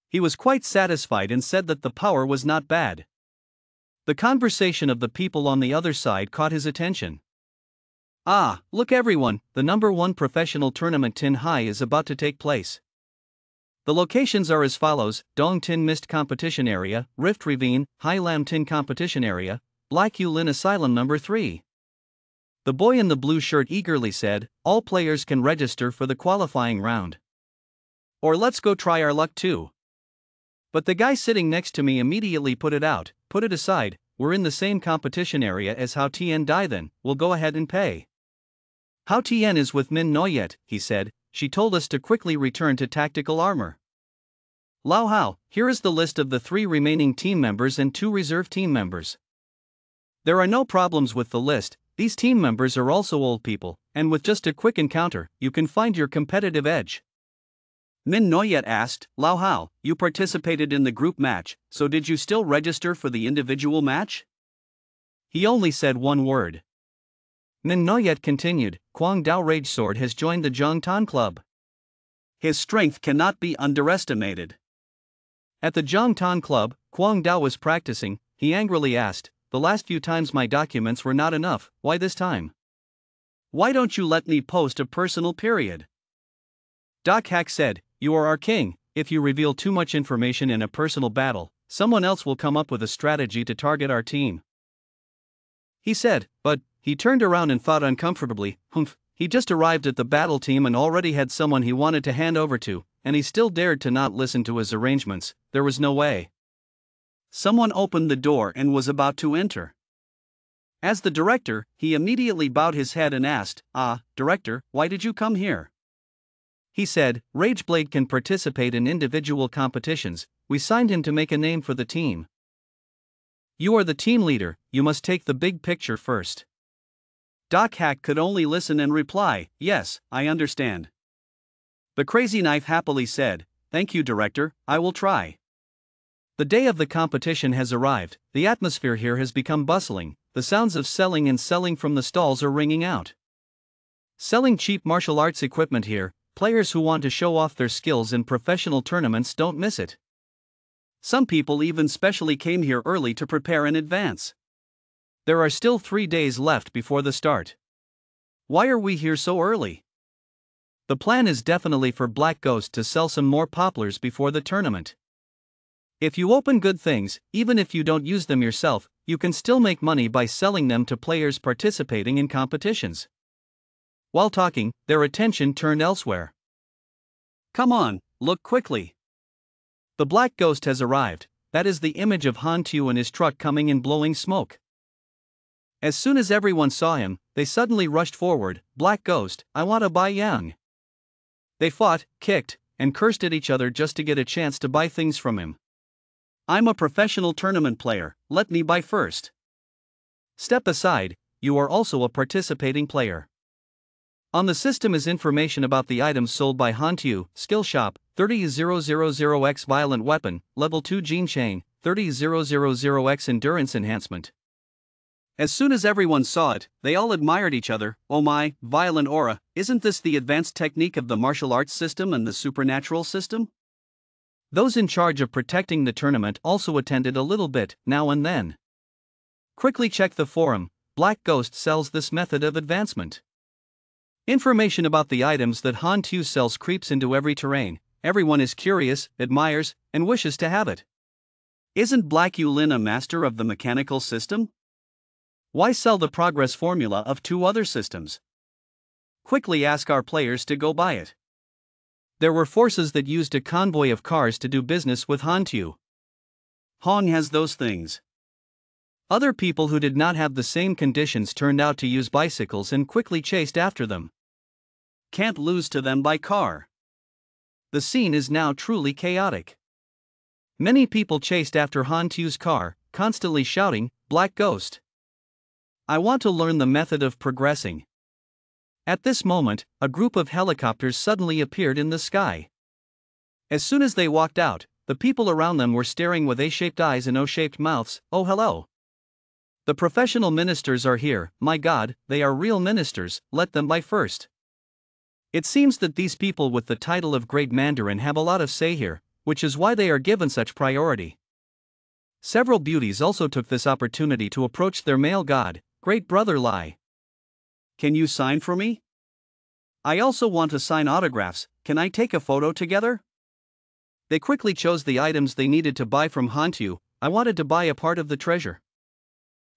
He was quite satisfied and said that the power was not bad. The conversation of the people on the other side caught his attention. "Ah, look everyone, the #1 professional tournament Tin High is about to take place. The locations are as follows: Dong Tin Mist Competition Area, Rift Ravine, Hai Lam Tin Competition Area, Black Yulin Asylum number 3. The boy in the blue shirt eagerly said, "All players can register for the qualifying round. Or let's go try our luck too." But the guy sitting next to me immediately put it aside, we're in the same competition area as Hao Tian Dai then, we'll go ahead and pay. Hao Tian is with Min No yet, he said, she told us to quickly return to tactical armor. Lao Hao, here is the list of the 3 remaining team members and 2 reserve team members. There are no problems with the list, these team members are also old people, and with just a quick encounter, you can find your competitive edge. Min Noyet asked, Lao Hao, you participated in the group match, so did you still register for the individual match? He only said one word. Min Noyet continued, Quang Dao Rage Sword has joined the Zhongtan Club. His strength cannot be underestimated. At the Zhongtan Club, Quang Dao was practicing, he angrily asked, the last few times my documents were not enough, why this time? Why don't you let me post a personal period? Doc Hack said, you are our king, if you reveal too much information in a personal battle, someone else will come up with a strategy to target our team. He said, but, he turned around and thought uncomfortably, he just arrived at the battle team and already had someone he wanted to hand over to, and he still dared to not listen to his arrangements, there was no way. Someone opened the door and was about to enter. As the director, he immediately bowed his head and asked, Director, why did you come here? He said, Rageblade can participate in individual competitions, we signed him to make a name for the team. You are the team leader, you must take the big picture first. Doc Hack could only listen and reply, yes, I understand. The Crazy Knife happily said, thank you director, I will try. The day of the competition has arrived, the atmosphere here has become bustling, the sounds of selling and selling from the stalls are ringing out. Selling cheap martial arts equipment here, players who want to show off their skills in professional tournaments don't miss it. Some people even specially came here early to prepare in advance. There are still 3 days left before the start. Why are we here so early? The plan is definitely for Black Ghost to sell some more poplars before the tournament. If you open good things, even if you don't use them yourself, you can still make money by selling them to players participating in competitions. While talking, their attention turned elsewhere. Come on, look quickly. The Black Ghost has arrived, that is the image of Han Tu and his truck coming in blowing smoke. As soon as everyone saw him, they suddenly rushed forward, Black Ghost, I want to buy Yang. They fought, kicked, and cursed at each other just to get a chance to buy things from him. I'm a professional tournament player, let me buy first. Step aside, you are also a participating player. On the system is information about the items sold by Han Tu, Skill Shop, 30000X Violent Weapon, Level 2 Gene Chain, 30000X Endurance Enhancement. As soon as everyone saw it, they all admired each other. Oh my, violent aura, isn't this the advanced technique of the martial arts system and the supernatural system? Those in charge of protecting the tournament also attended a little bit, now and then. Quickly check the forum, Black Ghost sells this method of advancement. Information about the items that Han Tu sells creeps into every terrain, everyone is curious, admires, and wishes to have it. Isn't Black Yulin a master of the mechanical system? Why sell the progress formula of 2 other systems? Quickly ask our players to go buy it. There were forces that used a convoy of cars to do business with Han Tu. Hong has those things. Other people who did not have the same conditions turned out to use bicycles and quickly chased after them. Can't lose to them by car. The scene is now truly chaotic. Many people chased after Han Tu's car, constantly shouting, Black Ghost. I want to learn the method of progressing. At this moment, a group of helicopters suddenly appeared in the sky. As soon as they walked out, the people around them were staring with A-shaped eyes and O-shaped mouths. Oh hello. The professional ministers are here, my god, they are real ministers, let them buy first. It seems that these people with the title of Great Mandarin have a lot of say here, which is why they are given such priority. Several beauties also took this opportunity to approach their male god, Great Brother Lai. Can you sign for me? I also want to sign autographs, can I take a photo together? They quickly chose the items they needed to buy from Han Tu. I wanted to buy a part of the treasure.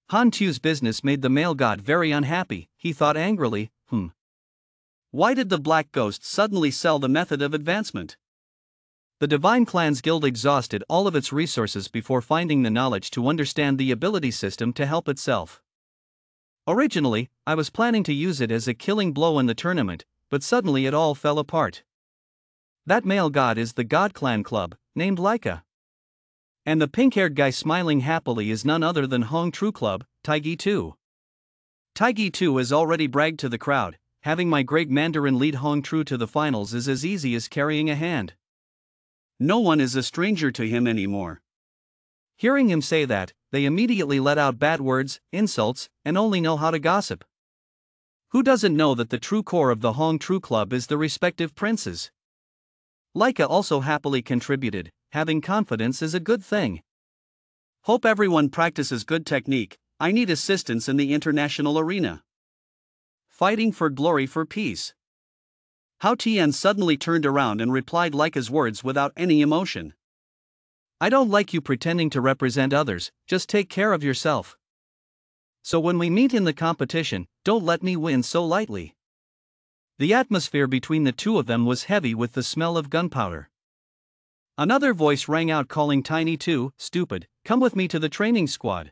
Han Tu's business made the male god very unhappy, he thought angrily, Why did the Black Ghost suddenly sell the method of advancement? The Divine Clan's guild exhausted all of its resources before finding the knowledge to understand the ability system to help itself. Originally, I was planning to use it as a killing blow in the tournament, but suddenly it all fell apart. That male god is the God Clan Club, named Laika. And the pink-haired guy smiling happily is none other than Hong True Club, Taigi 2. Taigi 2 has already bragged to the crowd, having my great Mandarin lead Hong True to the finals is as easy as carrying a hand. No one is a stranger to him anymore. Hearing him say that, they immediately let out bad words, insults, and only know how to gossip. Who doesn't know that the true core of the Hong True Club is the respective princes? Laika also happily contributed, having confidence is a good thing. Hope everyone practices good technique, I need assistance in the international arena. Fighting for glory for peace. Hao Tian suddenly turned around and replied Laika's words without any emotion. I don't like you pretending to represent others, just take care of yourself. So when we meet in the competition, don't let me win so lightly. The atmosphere between the two of them was heavy with the smell of gunpowder. Another voice rang out calling Tiny 2, stupid, come with me to the training squad.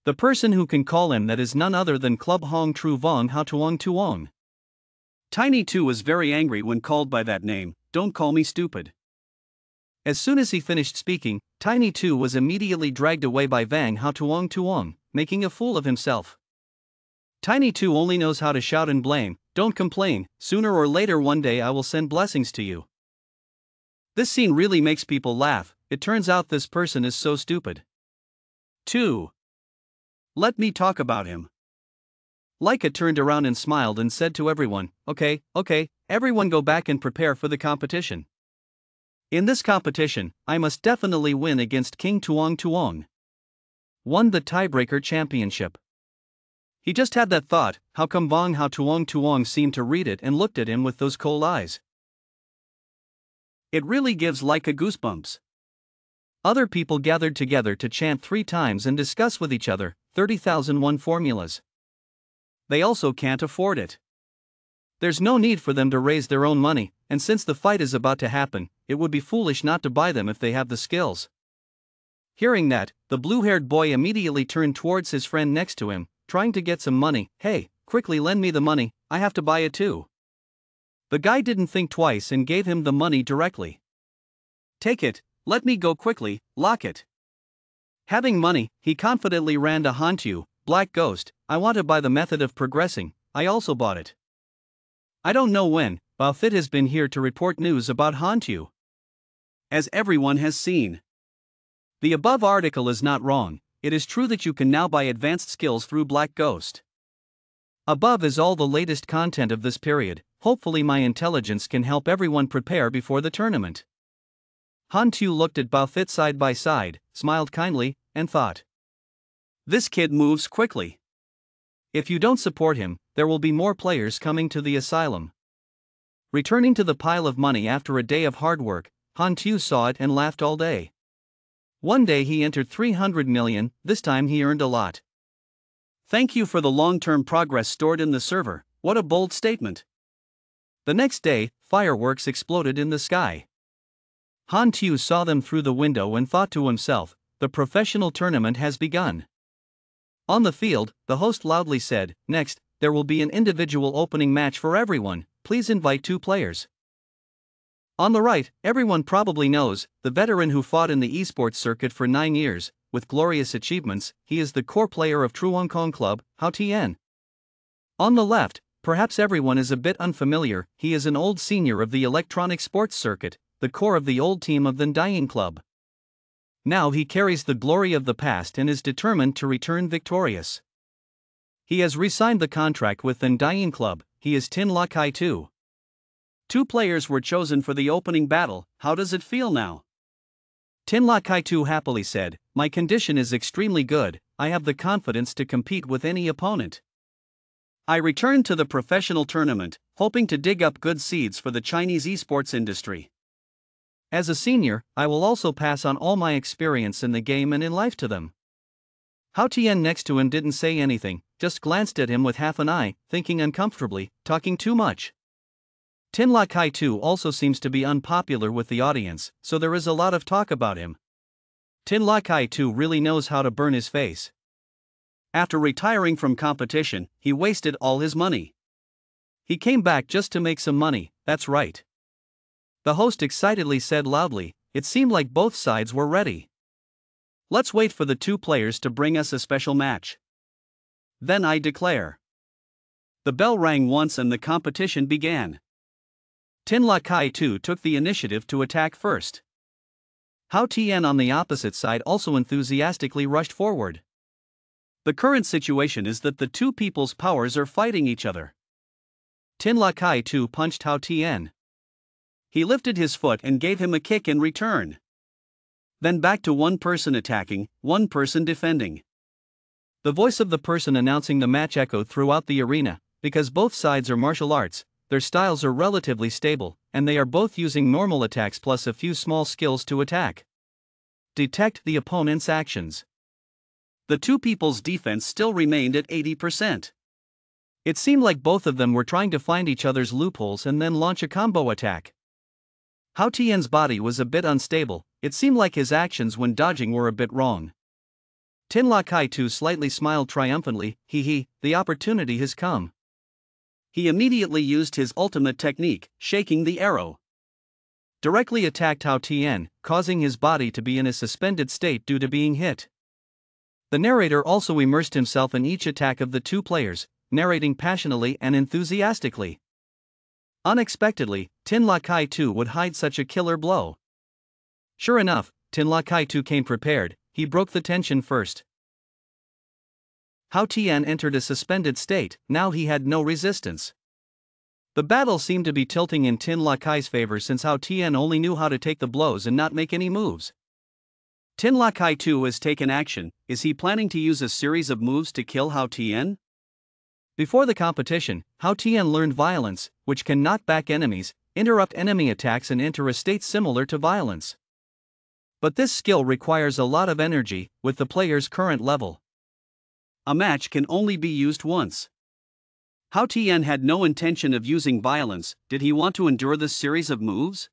The person who can call him that is none other than Club Hong Tru Vong Hao Tuong Tuong. Tiny 2 was very angry when called by that name, don't call me stupid. As soon as he finished speaking, Tiny 2 was immediately dragged away by Vang Hao Tuong Tuong, making a fool of himself. Tiny 2 only knows how to shout and blame, don't complain, sooner or later one day I will send blessings to you. This scene really makes people laugh, it turns out this person is so stupid. 2. Let me talk about him. Laika turned around and smiled and said to everyone, okay, everyone go back and prepare for the competition. In this competition, I must definitely win against King Tuong Tuong. Won the tiebreaker championship. He just had that thought, how come Vong Hao Tuong Tuong seemed to read it and looked at him with those cold eyes. It really gives Laika goosebumps. Other people gathered together to chant 3 times and discuss with each other, 30,001 formulas. They also can't afford it. There's no need for them to raise their own money, and since the fight is about to happen, it would be foolish not to buy them if they have the skills. Hearing that, the blue-haired boy immediately turned towards his friend next to him, trying to get some money. Hey, quickly lend me the money, I have to buy it too. The guy didn't think twice and gave him the money directly. Take it, let me go quickly, lock it. Having money, he confidently ran to Hantu, Black Ghost, I want to buy the method of progressing, I also bought it. I don't know when, Baofit has been here to report news about Hantu. As everyone has seen. The above article is not wrong, it is true that you can now buy advanced skills through Black Ghost. Above is all the latest content of this period, hopefully my intelligence can help everyone prepare before the tournament. Hantu looked at Baofit side by side, smiled kindly, and thought. This kid moves quickly. If you don't support him, there will be more players coming to the asylum. Returning to the pile of money after a day of hard work, Hantu saw it and laughed all day. One day he entered 300 million, this time he earned a lot. Thank you for the long-term progress stored in the server, what a bold statement. The next day, fireworks exploded in the sky. Hantu saw them through the window and thought to himself, the professional tournament has begun. On the field, the host loudly said, next, there will be an individual opening match for everyone, please invite 2 players. On the right, everyone probably knows, the veteran who fought in the esports circuit for 9 years, with glorious achievements, he is the core player of Truong Kong Club, Hao Tian. On the left, perhaps everyone is a bit unfamiliar, he is an old senior of the electronic sports circuit, the core of the old team of the Dying Club. Now he carries the glory of the past and is determined to return victorious. He has re-signed the contract with the Dying Club, he is Tin La Kai 2. 2 players were chosen for the opening battle, how does it feel now? Tin La Kai 2 happily said, my condition is extremely good, I have the confidence to compete with any opponent. I returned to the professional tournament, hoping to dig up good seeds for the Chinese esports industry. As a senior, I will also pass on all my experience in the game and in life to them. Hao Tian next to him didn't say anything, just glanced at him with half an eye, thinking uncomfortably, talking too much. Tin La Kai 2 also seems to be unpopular with the audience, so there is a lot of talk about him. Tin La Kai 2 really knows how to burn his face. After retiring from competition, he wasted all his money. He came back just to make some money, that's right. The host excitedly said loudly, it seemed like both sides were ready. Let's wait for the two players to bring us a special match. Then I declare. The bell rang once and the competition began. Tin La Kai 2 took the initiative to attack first. Hao Tian on the opposite side also enthusiastically rushed forward. The current situation is that the two people's powers are fighting each other. Tin La Kai 2 punched Hao Tian. He lifted his foot and gave him a kick in return. Then back to one person attacking, one person defending. The voice of the person announcing the match echoed throughout the arena, because both sides are martial arts, their styles are relatively stable, and they are both using normal attacks plus a few small skills to attack. Detect the opponent's actions. The two people's defense still remained at 80%. It seemed like both of them were trying to find each other's loopholes and then launch a combo attack. Hao Tian's body was a bit unstable, it seemed like his actions when dodging were a bit wrong. Tin La Kai 2 slightly smiled triumphantly, the opportunity has come. He immediately used his ultimate technique, shaking the arrow. Directly attacked Hao Tian, causing his body to be in a suspended state due to being hit. The narrator also immersed himself in each attack of the two players, narrating passionately and enthusiastically. Unexpectedly, Tin La Kai 2 would hide such a killer blow. Sure enough, Tin La Kai 2 came prepared, he broke the tension first. Hao Tian entered a suspended state, now he had no resistance. The battle seemed to be tilting in Tin La Kai's favor since Hao Tian only knew how to take the blows and not make any moves. Tin La Kai 2 has taken action, is he planning to use a series of moves to kill Hao Tian? Before the competition, Hao Tian learned violence, which can knock back enemies, interrupt enemy attacks and enter a state similar to violence. But this skill requires a lot of energy, with the player's current level. A match can only be used once. Hao Tian had no intention of using violence, did he want to endure this series of moves?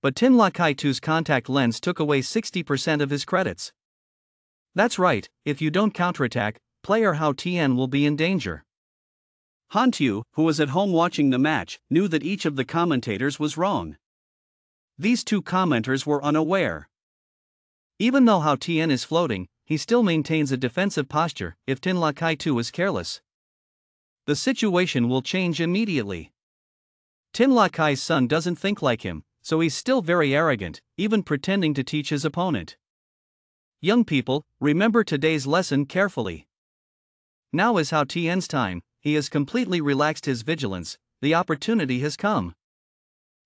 But Tin La Kai 2's contact lens took away 60% of his credits. That's right, if you don't counterattack, player Hao Tian will be in danger. Han Tu, who was at home watching the match, knew that each of the commentators was wrong. These two commenters were unaware. Even though Hao Tian is floating, he still maintains a defensive posture if Tin La Kai 2 is careless. The situation will change immediately. Tin La Kai's son doesn't think like him, so he's still very arrogant, even pretending to teach his opponent. Young people, remember today's lesson carefully. Now is Hao Tian's time, he has completely relaxed his vigilance, the opportunity has come.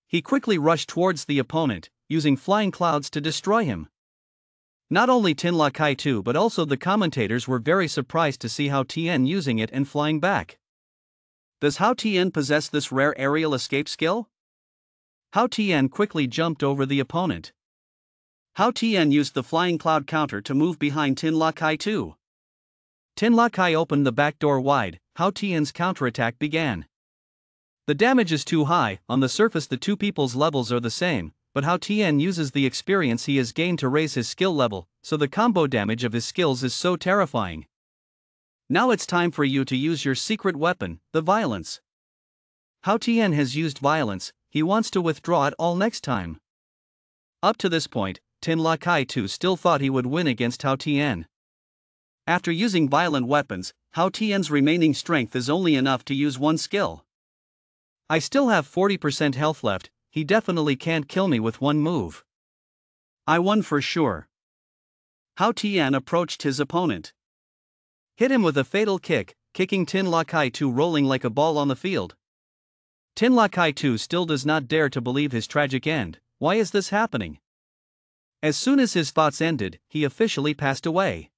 He quickly rushed towards the opponent, using flying clouds to destroy him. Not only Tin La Kai 2 but also the commentators were very surprised to see Hao Tian using it and flying back. Does Hao Tian possess this rare aerial escape skill? Hao Tian quickly jumped over the opponent. Hao Tian used the flying cloud counter to move behind Tin La Kai 2. Tin La Kai opened the back door wide, Hao Tian's counterattack began. The damage is too high, on the surface the two people's levels are the same, but Hao Tian uses the experience he has gained to raise his skill level, so the combo damage of his skills is so terrifying. Now it's time for you to use your secret weapon, the violence. Hao Tian has used violence, he wants to withdraw it all next time. Up to this point, Tin La Kai 2 still thought he would win against Hao Tian. After using violent weapons, Hao Tian's remaining strength is only enough to use one skill. I still have 40% health left, he definitely can't kill me with one move. I won for sure. Hao Tian approached his opponent. Hit him with a fatal kick, kicking Tin La Kai 2 rolling like a ball on the field. Tin La Kai 2 still does not dare to believe his tragic end. Why is this happening? As soon as his thoughts ended, he officially passed away.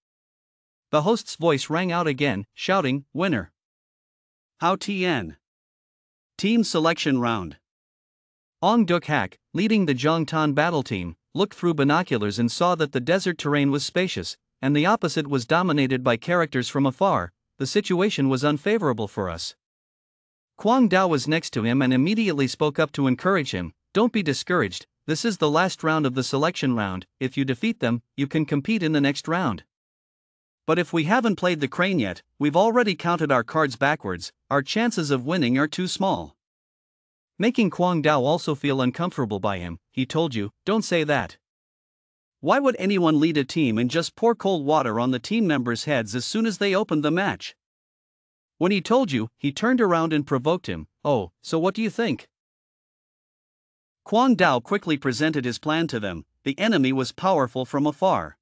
The host's voice rang out again, shouting, "Winner! Hao Tian!" Team selection round. Ong Duk Hak, leading the Zhongtan battle team, looked through binoculars and saw that the desert terrain was spacious, and the opposite was dominated by characters from afar. The situation was unfavorable for us. Kwang Dao was next to him and immediately spoke up to encourage him. Don't be discouraged, this is the last round of the selection round. If you defeat them, you can compete in the next round. But if we haven't played the crane yet, we've already counted our cards backwards, our chances of winning are too small. Making Kwang Dao also feel uncomfortable by him, he told you, don't say that. Why would anyone lead a team and just pour cold water on the team members' heads as soon as they opened the match? When he told you, he turned around and provoked him. Oh, so what do you think? Kwang Dao quickly presented his plan to them. The enemy was powerful from afar.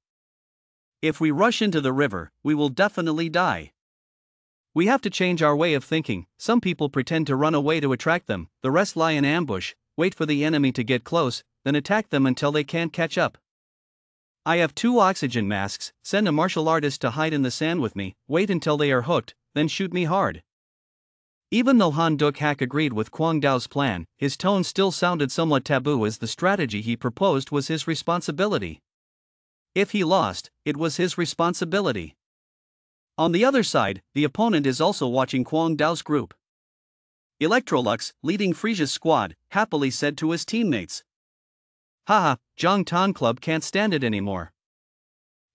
If we rush into the river, we will definitely die. We have to change our way of thinking. Some people pretend to run away to attract them, the rest lie in ambush, wait for the enemy to get close, then attack them until they can't catch up. I have 2 oxygen masks, send a martial artist to hide in the sand with me, wait until they are hooked, then shoot me hard. Even though Han Duk-hak agreed with Kwang Dao's plan, his tone still sounded somewhat taboo as the strategy he proposed was his responsibility. If he lost, it was his responsibility. On the other side, the opponent is also watching Kwang Dao's group. Electrolux, leading Frisia's squad, happily said to his teammates, "Haha, Zhang Tan Club can't stand it anymore."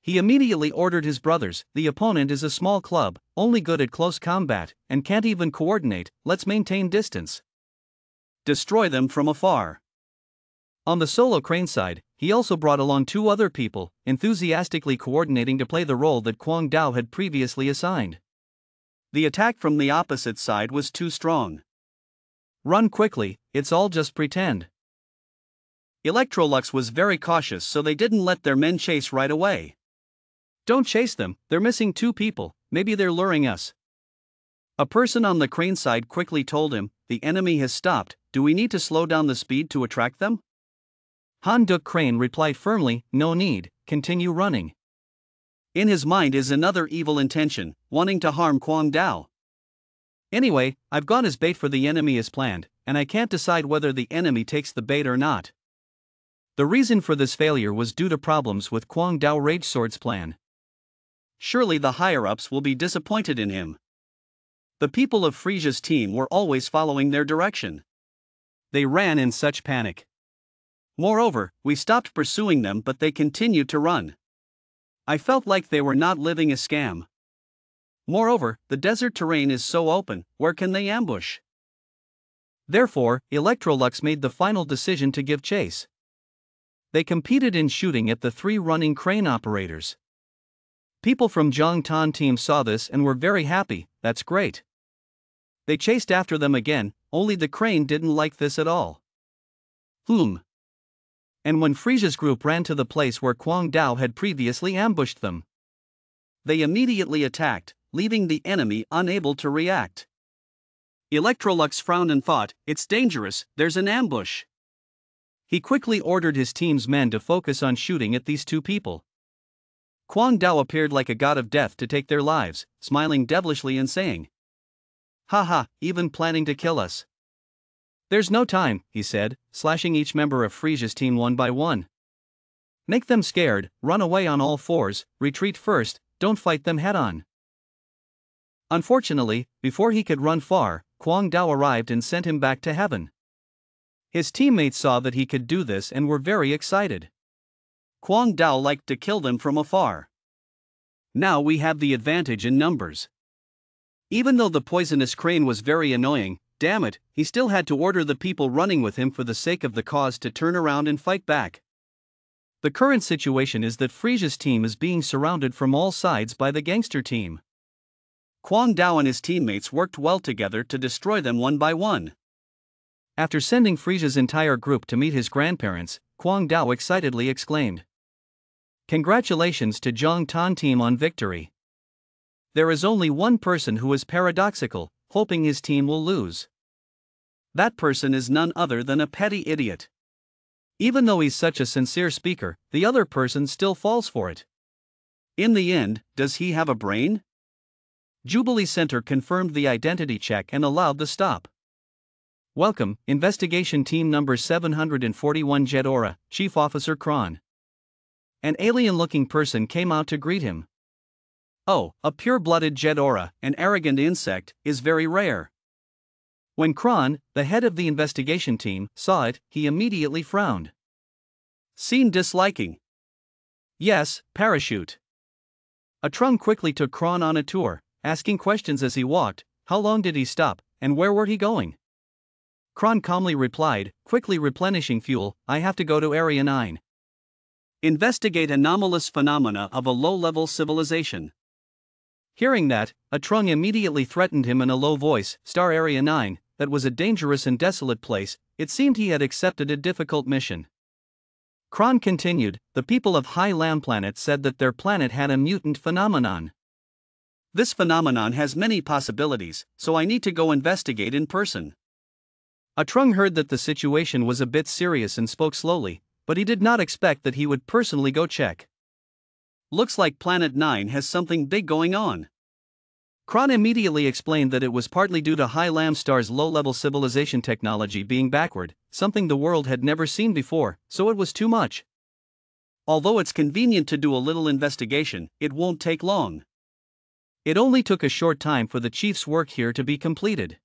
He immediately ordered his brothers, the opponent is a small club, only good at close combat, and can't even coordinate, let's maintain distance. Destroy them from afar. On the solo crane side, he also brought along 2 other people, enthusiastically coordinating to play the role that Kwang Dao had previously assigned. The attack from the opposite side was too strong. Run quickly, it's all just pretend. Electrolux was very cautious, so they didn't let their men chase right away. Don't chase them, they're missing 2 people, maybe they're luring us. A person on the crane side quickly told him, the enemy has stopped, do we need to slow down the speed to attract them? Han Duk Crane replied firmly, no need, continue running. In his mind is another evil intention, wanting to harm Kwang Dao. Anyway, I've got his bait for the enemy as planned, and I can't decide whether the enemy takes the bait or not. The reason for this failure was due to problems with Kwang Dao Rage Sword's plan. Surely the higher-ups will be disappointed in him. The people of Frisia's team were always following their direction. They ran in such panic. Moreover, we stopped pursuing them but they continued to run. I felt like they were not living a scam. Moreover, the desert terrain is so open, where can they ambush? Therefore, Electrolux made the final decision to give chase. They competed in shooting at the 3 running crane operators. People from Zhang Tan team saw this and were very happy, that's great. They chased after them again, only the crane didn't like this at all. And when Frisia's group ran to the place where Kwang Dao had previously ambushed them, they immediately attacked, leaving the enemy unable to react. Electrolux frowned and thought, it's dangerous, there's an ambush. He quickly ordered his team's men to focus on shooting at these 2 people. Kwang Dao appeared like a god of death to take their lives, smiling devilishly and saying, "Haha, even planning to kill us." "There's no time," he said, slashing each member of Frisia's team one by one. "Make them scared, run away on all 4s, retreat first, don't fight them head-on." Unfortunately, before he could run far, Kwang Dao arrived and sent him back to heaven. His teammates saw that he could do this and were very excited. Kwang Dao liked to kill them from afar. Now we have the advantage in numbers. Even though the poisonous crane was very annoying, damn it, he still had to order the people running with him for the sake of the cause to turn around and fight back. The current situation is that Frisia's team is being surrounded from all sides by the gangster team. Kwang Dao and his teammates worked well together to destroy them one by one. After sending Frisia's entire group to meet his grandparents, Kwang Dao excitedly exclaimed, "Congratulations to Zhang Tan team on victory. There is only one person who is paradoxical, hoping his team will lose. That person is none other than a petty idiot. Even though he's such a sincere speaker, the other person still falls for it. In the end, does he have a brain?" Jubilee Center confirmed the identity check and allowed the stop. "Welcome, Investigation Team Number 741 Jedora, Chief Officer Kron." An alien-looking person came out to greet him. "Oh, a pure-blooded Jedora, an arrogant insect, is very rare. When Kron, the head of the investigation team, saw it, he immediately frowned. Scene disliking. Yes, parachute. Trung quickly took Kron on a tour, asking questions as he walked. How long did he stop, and where were he going? Kron calmly replied, quickly replenishing fuel, I have to go to Area 9. Investigate anomalous phenomena of a low-level civilization. Hearing that, Trung immediately threatened him in a low voice, Star Area 9, that was a dangerous and desolate place. It seemed he had accepted a difficult mission. Kron continued, the people of High Lam Planet said that their planet had a mutant phenomenon. This phenomenon has many possibilities, so I need to go investigate in person. Trung heard that the situation was a bit serious and spoke slowly, but he did not expect that he would personally go check. Looks like Planet 9 has something big going on. Kron immediately explained that it was partly due to High Lam Star's low-level civilization technology being backward, something the world had never seen before, so it was too much. Although it's convenient to do a little investigation, it won't take long. It only took a short time for the chief's work here to be completed.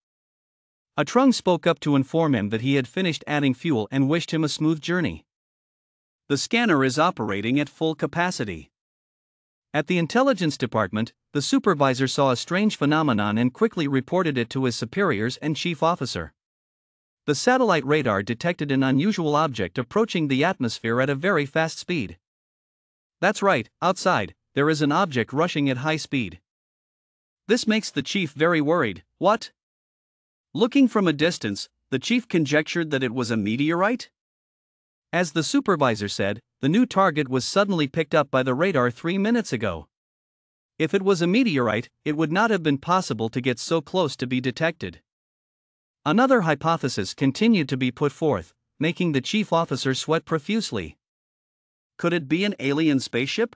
Trung spoke up to inform him that he had finished adding fuel and wished him a smooth journey. The scanner is operating at full capacity. At the intelligence department, the supervisor saw a strange phenomenon and quickly reported it to his superiors and chief officer. The satellite radar detected an unusual object approaching the atmosphere at a very fast speed. That's right, outside, there is an object rushing at high speed. This makes the chief very worried. What? Looking from a distance, the chief conjectured that it was a meteorite? As the supervisor said, the new target was suddenly picked up by the radar 3 minutes ago. If it was a meteorite, it would not have been possible to get so close to be detected. Another hypothesis continued to be put forth, making the chief officer sweat profusely. Could it be an alien spaceship?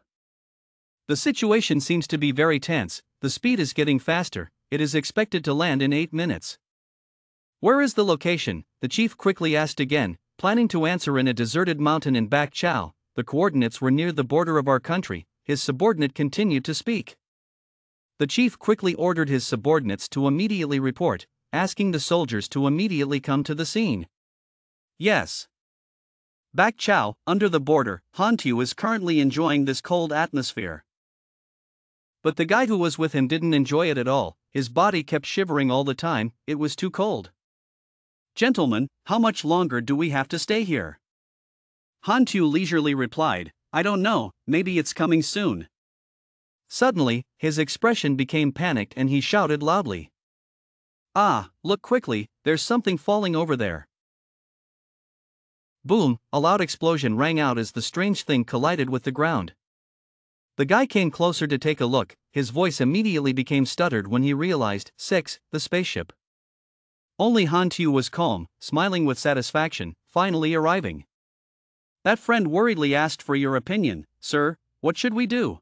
The situation seems to be very tense, the speed is getting faster, it is expected to land in 8 minutes. Where is the location? The chief quickly asked again, planning to answer in a deserted mountain in Bac Chao. The coordinates were near the border of our country. His subordinate continued to speak. The chief quickly ordered his subordinates to immediately report, asking the soldiers to immediately come to the scene. Yes. Bac Chao, under the border, Hantu is currently enjoying this cold atmosphere. But the guy who was with him didn't enjoy it at all, his body kept shivering all the time, it was too cold. Gentlemen, how much longer do we have to stay here? Hantu leisurely replied, I don't know, maybe it's coming soon. Suddenly, his expression became panicked and he shouted loudly. Ah, look quickly, there's something falling over there. Boom, a loud explosion rang out as the strange thing collided with the ground. The guy came closer to take a look, his voice immediately became stuttered when he realized, 6, the spaceship. Only Hantu was calm, smiling with satisfaction, finally arriving. That friend worriedly asked for your opinion, sir, what should we do?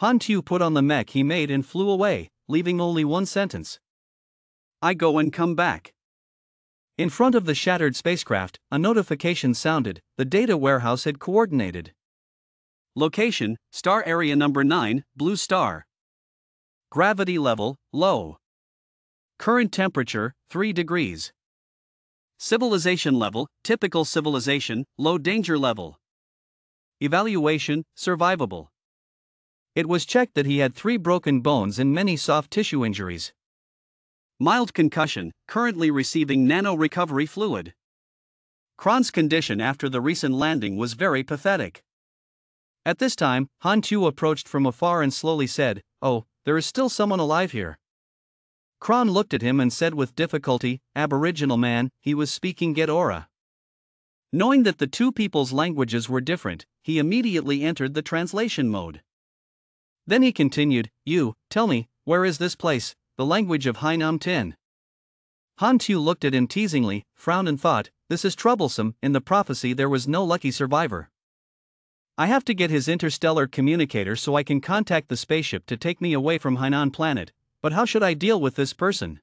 Hantu put on the mech he made and flew away, leaving only one sentence. I go and come back. In front of the shattered spacecraft, a notification sounded, the data warehouse had coordinated. Location, Star Area Number 9, Blue Star. Gravity level, low. Current temperature, 3 degrees. Civilization level, typical civilization, low danger level. Evaluation, survivable. It was checked that he had 3 broken bones and many soft tissue injuries. Mild concussion, currently receiving nano-recovery fluid. Kron's condition after the recent landing was very pathetic. At this time, Hantu approached from afar and slowly said, Oh, there is still someone alive here. Kron looked at him and said with difficulty, Aboriginal man, he was speaking Gedora. Knowing that the two people's languages were different, he immediately entered the translation mode. Then he continued, You, tell me, where is this place, the language of Hainam Tin? Hantu looked at him teasingly, frowned and thought, this is troublesome, in the prophecy there was no lucky survivor. I have to get his interstellar communicator so I can contact the spaceship to take me away from Hainan planet, but how should I deal with this person?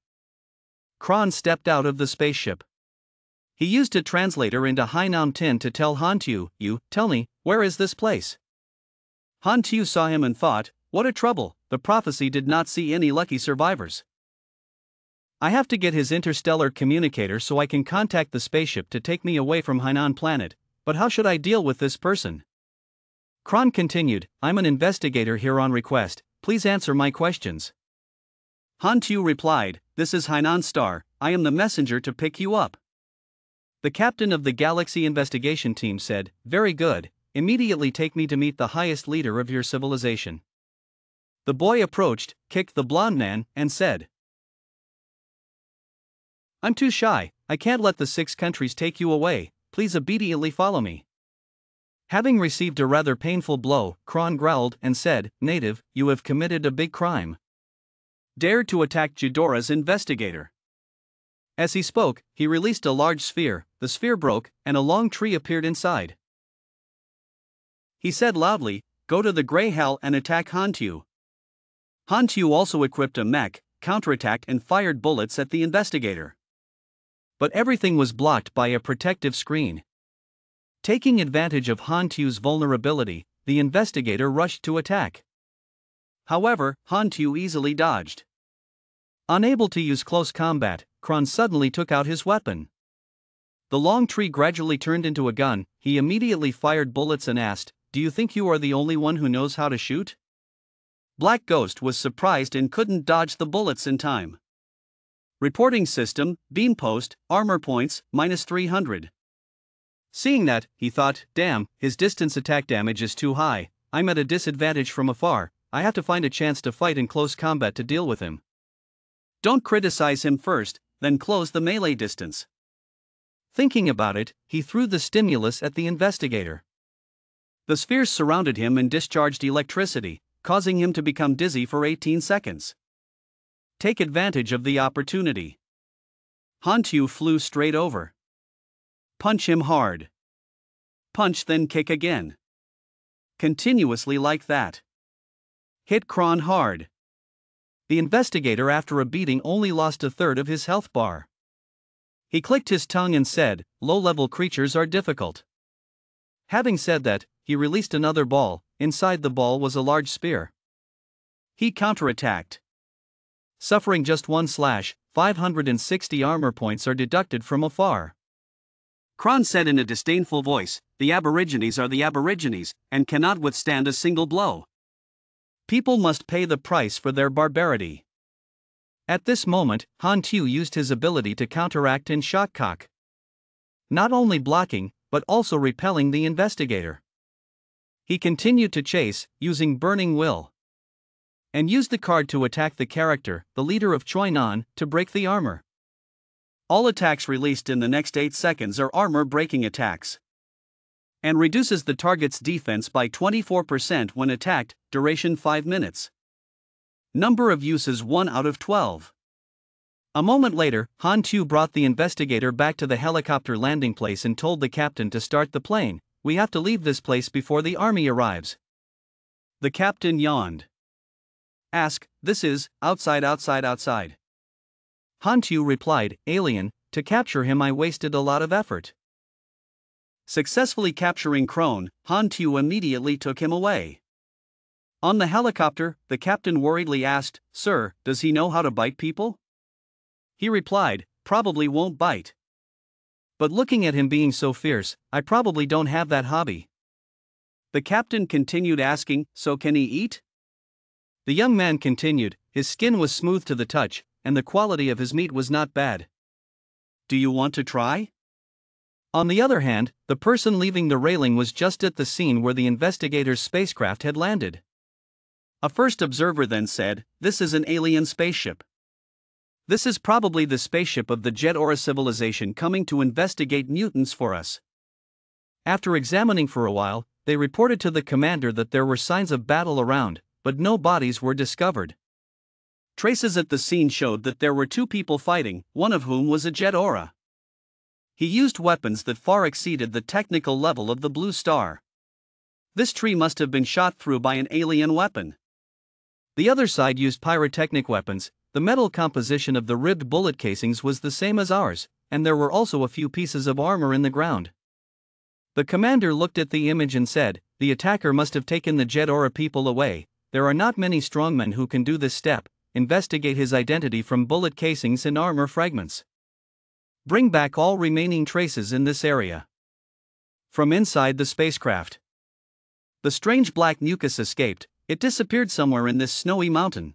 Kron stepped out of the spaceship. He used a translator into Hainam Tin to tell Hantu, You, tell me, where is this place? Hantu saw him and thought, what a trouble, the prophecy did not see any lucky survivors. I have to get his interstellar communicator so I can contact the spaceship to take me away from Hainan planet, but how should I deal with this person? Kron continued, I'm an investigator here on request, please answer my questions. Han Tu replied, this is Hainan Star, I am the messenger to pick you up. The captain of the Galaxy investigation team said, very good, immediately take me to meet the highest leader of your civilization. The boy approached, kicked the blonde man, and said, I'm too shy, I can't let the 6 countries take you away, please obediently follow me. Having received a rather painful blow, Kron growled and said, native, you have committed a big crime. Dared to attack Ghidorah's investigator. As he spoke, he released a large sphere, the sphere broke, and a long tree appeared inside. He said loudly, go to the Grey Hell and attack Han Tu. Han Tu also equipped a mech, counterattacked and fired bullets at the investigator. But everything was blocked by a protective screen. Taking advantage of Han Tu's vulnerability, the investigator rushed to attack. However, Han Tu easily dodged. Unable to use close combat, Kron suddenly took out his weapon. The long tree gradually turned into a gun, he immediately fired bullets and asked, do you think you are the only one who knows how to shoot? Black Ghost was surprised and couldn't dodge the bullets in time. Reporting system, beam post, armor points, -300. Seeing that, he thought, damn, his distance attack damage is too high, I'm at a disadvantage from afar, I have to find a chance to fight in close combat to deal with him. Don't criticize him first, then close the melee distance. Thinking about it, he threw the stimulus at the investigator. The spheres surrounded him and discharged electricity, causing him to become dizzy for 18 seconds. Take advantage of the opportunity. Han Tu flew straight over. Punch him hard. Punch then kick again. Continuously like that. Hit Kron hard. The investigator after a beating only lost a third of his health bar. He clicked his tongue and said, low-level creatures are difficult. Having said that, he released another ball, inside the ball was a large spear. He counterattacked. Suffering just 1 slash, 560 armor points are deducted from afar. Kron said in a disdainful voice, the Aborigines are the Aborigines, and cannot withstand a single blow. People must pay the price for their barbarity. At this moment, Han Tu used his ability to counteract and shotcock. Not only blocking, but also repelling the investigator. He continued to chase, using Burning Will. And used the card to attack the character, the leader of Choi Nan, to break the armor. All attacks released in the next 8 seconds are armor-breaking attacks. And reduces the target's defense by 24% when attacked, duration 5 minutes. Number of uses 1 out of 12. A moment later, Han Tu brought the investigator back to the helicopter landing place and told the captain to start the plane, we have to leave this place before the army arrives. The captain yawned. Ask, this is, outside. Han Tu replied, alien, to capture him I wasted a lot of effort. Successfully capturing Kron, Han Tu immediately took him away. On the helicopter, the captain worriedly asked, sir, does he know how to bite people? He replied, probably won't bite. But looking at him being so fierce, I probably don't have that hobby. The captain continued asking, so can he eat? The young man continued, his skin was smooth to the touch, and the quality of his meat was not bad. Do you want to try? On the other hand, the person leaving the railing was just at the scene where the investigator's spacecraft had landed. A first observer then said, this is an alien spaceship. This is probably the spaceship of the Ghidorah civilization coming to investigate mutants for us. After examining for a while, they reported to the commander that there were signs of battle around, but no bodies were discovered. Traces at the scene showed that there were 2 people fighting, one of whom was a Ghidorah. He used weapons that far exceeded the technical level of the Blue Star. This tree must have been shot through by an alien weapon. The other side used pyrotechnic weapons. The metal composition of the ribbed bullet casings was the same as ours, and there were also a few pieces of armor in the ground. The commander looked at the image and said, the attacker must have taken the Ghidorah people away, there are not many strongmen who can do this step, investigate his identity from bullet casings and armor fragments. Bring back all remaining traces in this area. From inside the spacecraft. The strange black mucus escaped, it disappeared somewhere in this snowy mountain.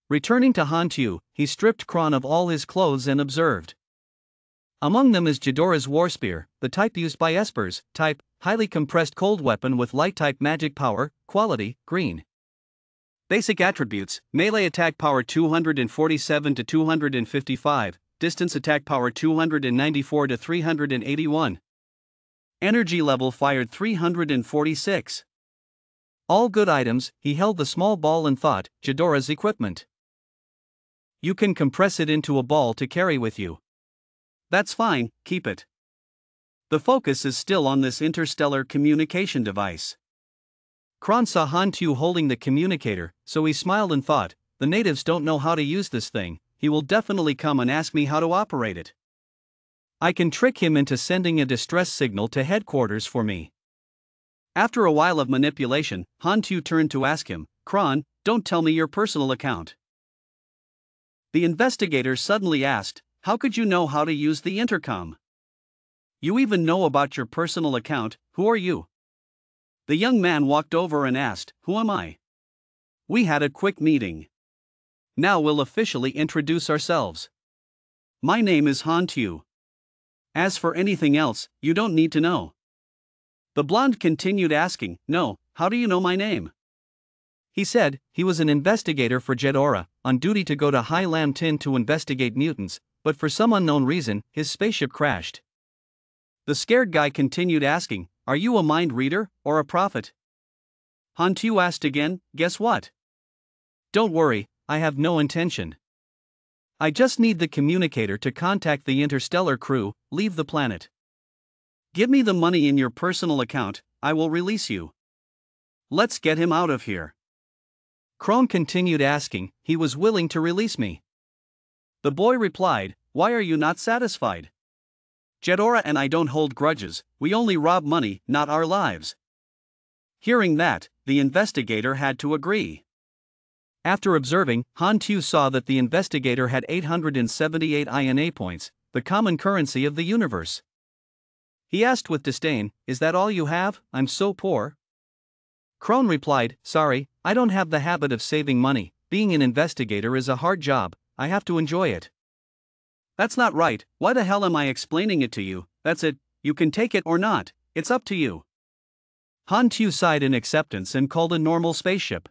Returning to Hantu, he stripped Kron of all his clothes and observed. Among them is Jidora's war spear, the type used by Espers, type, highly compressed cold weapon with light type magic power, quality, green. Basic attributes, melee attack power 247 to 255, distance attack power 294 to 381. Energy level fired 346. All good items. He held the small ball and thought, Jidora's equipment. You can compress it into a ball to carry with you. That's fine, keep it. The focus is still on this interstellar communication device. Kron saw Hantu holding the communicator, so he smiled and thought, the natives don't know how to use this thing, he will definitely come and ask me how to operate it. I can trick him into sending a distress signal to headquarters for me. After a while of manipulation, Hantu turned to ask him, Kron, don't tell me your personal account. The investigator suddenly asked, how could you know how to use the intercom? You even know about your personal account, who are you? The young man walked over and asked, who am I? We had a quick meeting. Now we'll officially introduce ourselves. My name is Hantu. As for anything else, you don't need to know. The blonde continued asking, no, how do you know my name? He said, he was an investigator for Jedora, on duty to go to High Lam Tin to investigate mutants, but for some unknown reason, his spaceship crashed. The scared guy continued asking, are you a mind reader, or a prophet? Hantu asked again, guess what? Don't worry, I have no intention. I just need the communicator to contact the interstellar crew, leave the planet. Give me the money in your personal account, I will release you. Let's get him out of here. Kron continued asking, he was willing to release me. The boy replied, why are you not satisfied? Jedora and I don't hold grudges, we only rob money, not our lives. Hearing that, the investigator had to agree. After observing, Hantu saw that the investigator had 878 INA points, the common currency of the universe. He asked with disdain, is that all you have? I'm so poor. Kron replied, sorry, I don't have the habit of saving money, being an investigator is a hard job, I have to enjoy it. That's not right, why the hell am I explaining it to you? That's it, you can take it or not, it's up to you. Hantu sighed in acceptance and called a normal spaceship.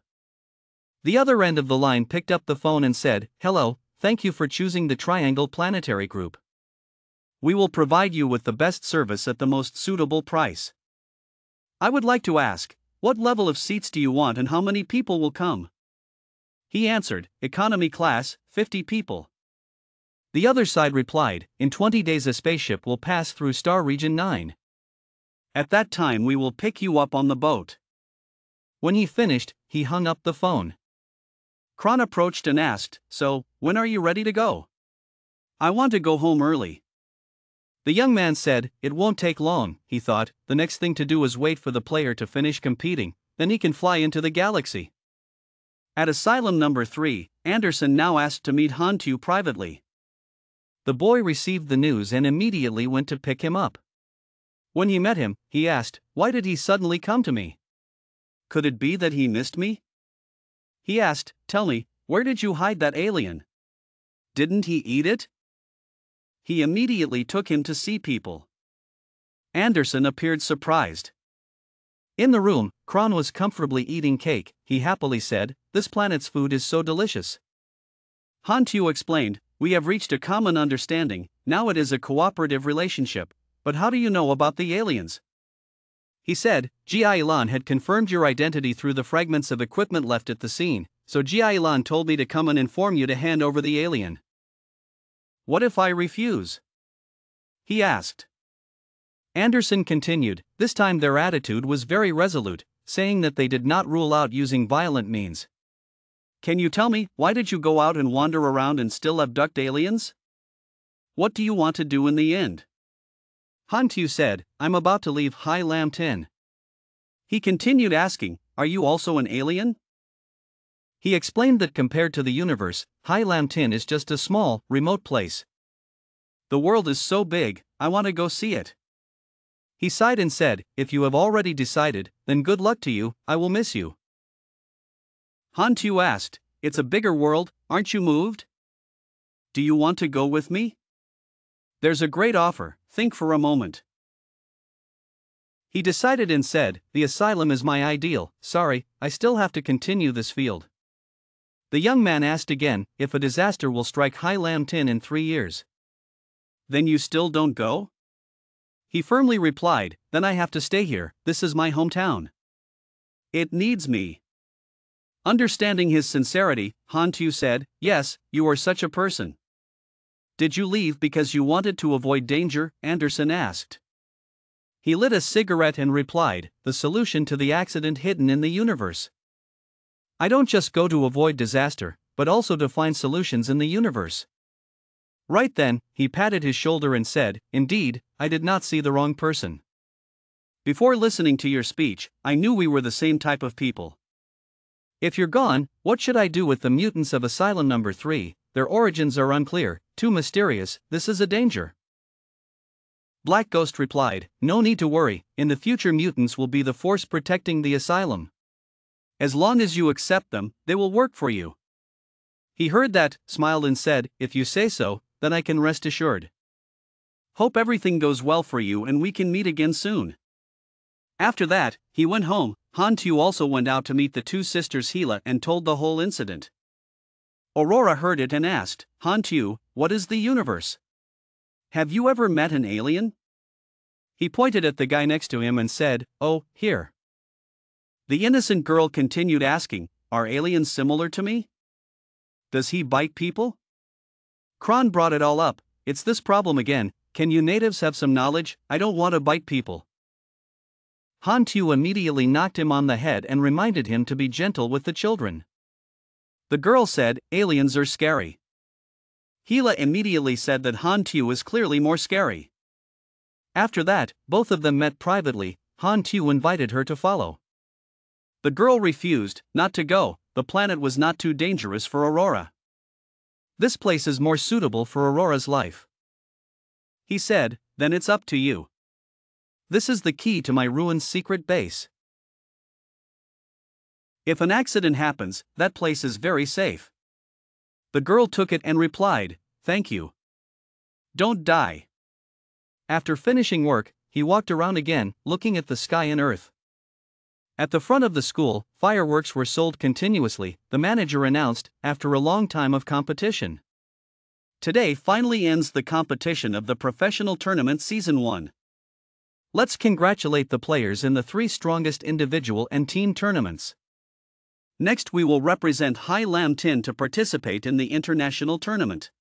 The other end of the line picked up the phone and said, hello, thank you for choosing the Triangle Planetary Group. We will provide you with the best service at the most suitable price. I would like to ask, what level of seats do you want and how many people will come? He answered, economy class, 50 people. The other side replied, in 20 days a spaceship will pass through Star Region 9. At that time we will pick you up on the boat. When he finished, he hung up the phone. Kron approached and asked, so, when are you ready to go? I want to go home early. The young man said, it won't take long, he thought, the next thing to do is wait for the player to finish competing, then he can fly into the galaxy. At Asylum number 3, Anderson now asked to meet Hantu privately. The boy received the news and immediately went to pick him up. When he met him, he asked, why did he suddenly come to me? Could it be that he missed me? He asked, tell me, where did you hide that alien? Didn't he eat it? He immediately took him to see people. Anderson appeared surprised. In the room, Kron was comfortably eating cake, he happily said, this planet's food is so delicious. Hantu explained, we have reached a common understanding, now it is a cooperative relationship, but how do you know about the aliens? He said, Jiailan had confirmed your identity through the fragments of equipment left at the scene, so Jiailan told me to come and inform you to hand over the alien. What if I refuse? He asked. Anderson continued, this time their attitude was very resolute, saying that they did not rule out using violent means. Can you tell me, why did you go out and wander around and still abduct aliens? What do you want to do in the end? Hantu said, I'm about to leave High Lam Tin. He continued asking, are you also an alien? He explained that compared to the universe, Hai Lam Tin is just a small, remote place. The world is so big, I want to go see it. He sighed and said, if you have already decided, then good luck to you, I will miss you. Han Tu asked, it's a bigger world, aren't you moved? Do you want to go with me? There's a great offer, think for a moment. He decided and said, the asylum is my ideal, sorry, I still have to continue this field. The young man asked again, if a disaster will strike Hai Lam Tin in 3 years. Then you still don't go? He firmly replied, then I have to stay here, this is my hometown. It needs me. Understanding his sincerity, Han Tu said, yes, you are such a person. Did you leave because you wanted to avoid danger? Anderson asked. He lit a cigarette and replied, the solution to the accident hidden in the universe. I don't just go to avoid disaster, but also to find solutions in the universe. Right then, he patted his shoulder and said, indeed, I did not see the wrong person. Before listening to your speech, I knew we were the same type of people. If you're gone, what should I do with the mutants of Asylum number 3? Their origins are unclear, too mysterious, this is a danger. Black Ghost replied, no need to worry, in the future mutants will be the force protecting the asylum. As long as you accept them, they will work for you. He heard that, smiled and said, if you say so, then I can rest assured. Hope everything goes well for you and we can meet again soon. After that, he went home. Han Tu also went out to meet the two sisters Hila and told the whole incident. Aurora heard it and asked, Han Tu, what is the universe? Have you ever met an alien? He pointed at the guy next to him and said, oh, here. The innocent girl continued asking, are aliens similar to me? Does he bite people? Kron brought it all up, it's this problem again, can you natives have some knowledge? I don't want to bite people. Han Tu immediately knocked him on the head and reminded him to be gentle with the children. The girl said, aliens are scary. Hila immediately said that Han Tu is clearly more scary. After that, both of them met privately. Han Tu invited her to follow. The girl refused, not to go, the planet was not too dangerous for Aurora. This place is more suitable for Aurora's life. He said, then it's up to you. This is the key to my ruined secret base. If an accident happens, that place is very safe. The girl took it and replied, thank you. Don't die. After finishing work, he walked around again, looking at the sky and earth. At the front of the school, fireworks were sold continuously, the manager announced, after a long time of competition. Today finally ends the competition of the professional tournament season 1. Let's congratulate the players in the 3 strongest individual and team tournaments. Next we will represent Hai Lam Tin to participate in the international tournament.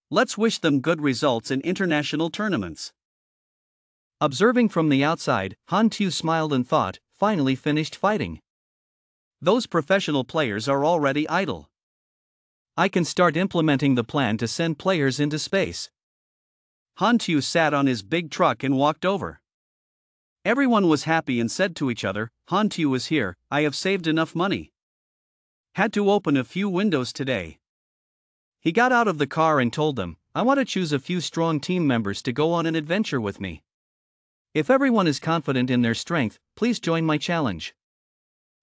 Let's wish them good results in international tournaments. Observing from the outside, Han Tu smiled and thought, finally finished fighting. Those professional players are already idle. I can start implementing the plan to send players into space. Han Tu sat on his big truck and walked over. Everyone was happy and said to each other, Han Tu is here, I have saved enough money. Had to open a few windows today. He got out of the car and told them, I want to choose a few strong team members to go on an adventure with me. If everyone is confident in their strength, please join my challenge.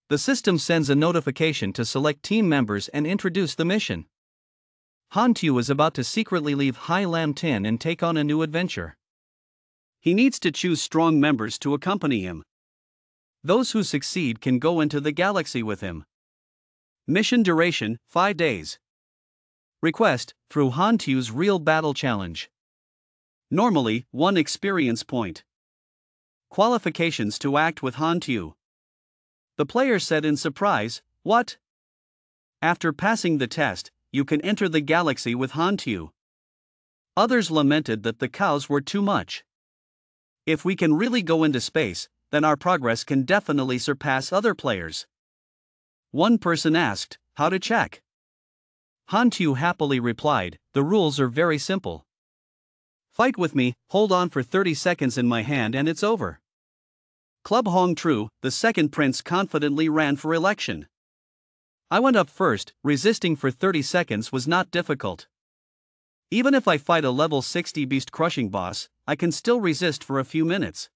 The system sends a notification to select team members and introduce the mission. Han Tu is about to secretly leave Hai Lam Tin and take on a new adventure. He needs to choose strong members to accompany him. Those who succeed can go into the galaxy with him. Mission duration, 5 days. Request, through Han Tu's Real Battle Challenge. Normally, 1 experience point. Qualifications to act with Han Tu. The player said in surprise, what? After passing the test, you can enter the galaxy with Han Tu. Others lamented that the cows were too much. If we can really go into space, then our progress can definitely surpass other players. One person asked, how to check? Han Tu happily replied, the rules are very simple. Fight with me, hold on for 30 seconds in my hand and it's over. Club Hong Tru, the second prince confidently ran for election. I went up first. Resisting for 30 seconds was not difficult. Even if I fight a level 60 beast crushing boss, I can still resist for a few minutes.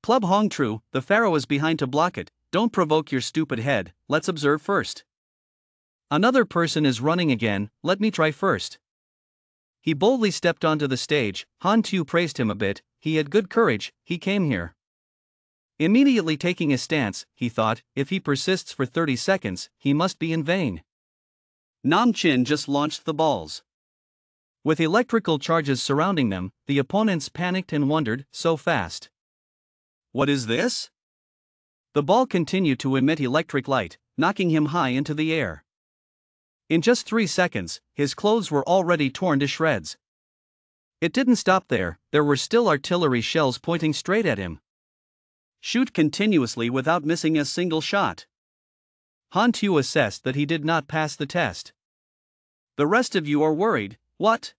Club Hong Tru, the pharaoh is behind to block it. Don't provoke your stupid head, let's observe first. Another person is running again, let me try first. He boldly stepped onto the stage. Han Tu praised him a bit. He had good courage, he came here. Immediately taking a stance, he thought, if he persists for 30 seconds, he must be in vain. Nam Chin just launched the balls. With electrical charges surrounding them, the opponents panicked and wondered, so fast. What is this? The ball continued to emit electric light, knocking him high into the air. In just 3 seconds, his clothes were already torn to shreds. It didn't stop there, there were still artillery shells pointing straight at him. Shoot continuously without missing a single shot. Han Tu assessed that he did not pass the test. The rest of you are worried, what?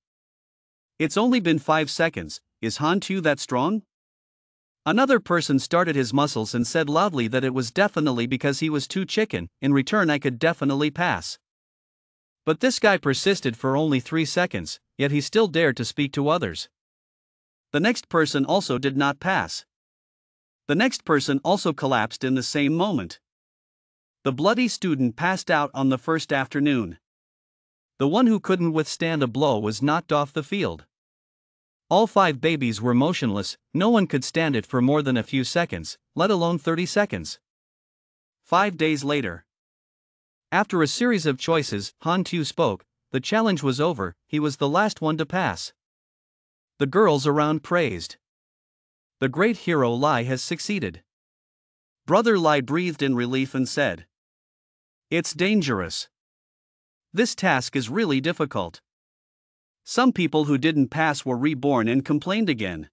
It's only been 5 seconds, is Han Tu that strong? Another person started his muscles and said loudly that it was definitely because he was too chicken, in return I could definitely pass. But this guy persisted for only 3 seconds, yet he still dared to speak to others. The next person also did not pass. The next person also collapsed in the same moment. The bloody student passed out on the first afternoon. The one who couldn't withstand a blow was knocked off the field. All 5 babies were motionless, no one could stand it for more than a few seconds, let alone 30 seconds. 5 days later. After a series of choices, Han Tu spoke. The challenge was over, he was the last one to pass. The girls around praised. The great hero Lai has succeeded. Brother Lai breathed in relief and said, it's dangerous. This task is really difficult. Some people who didn't pass were reborn and complained again.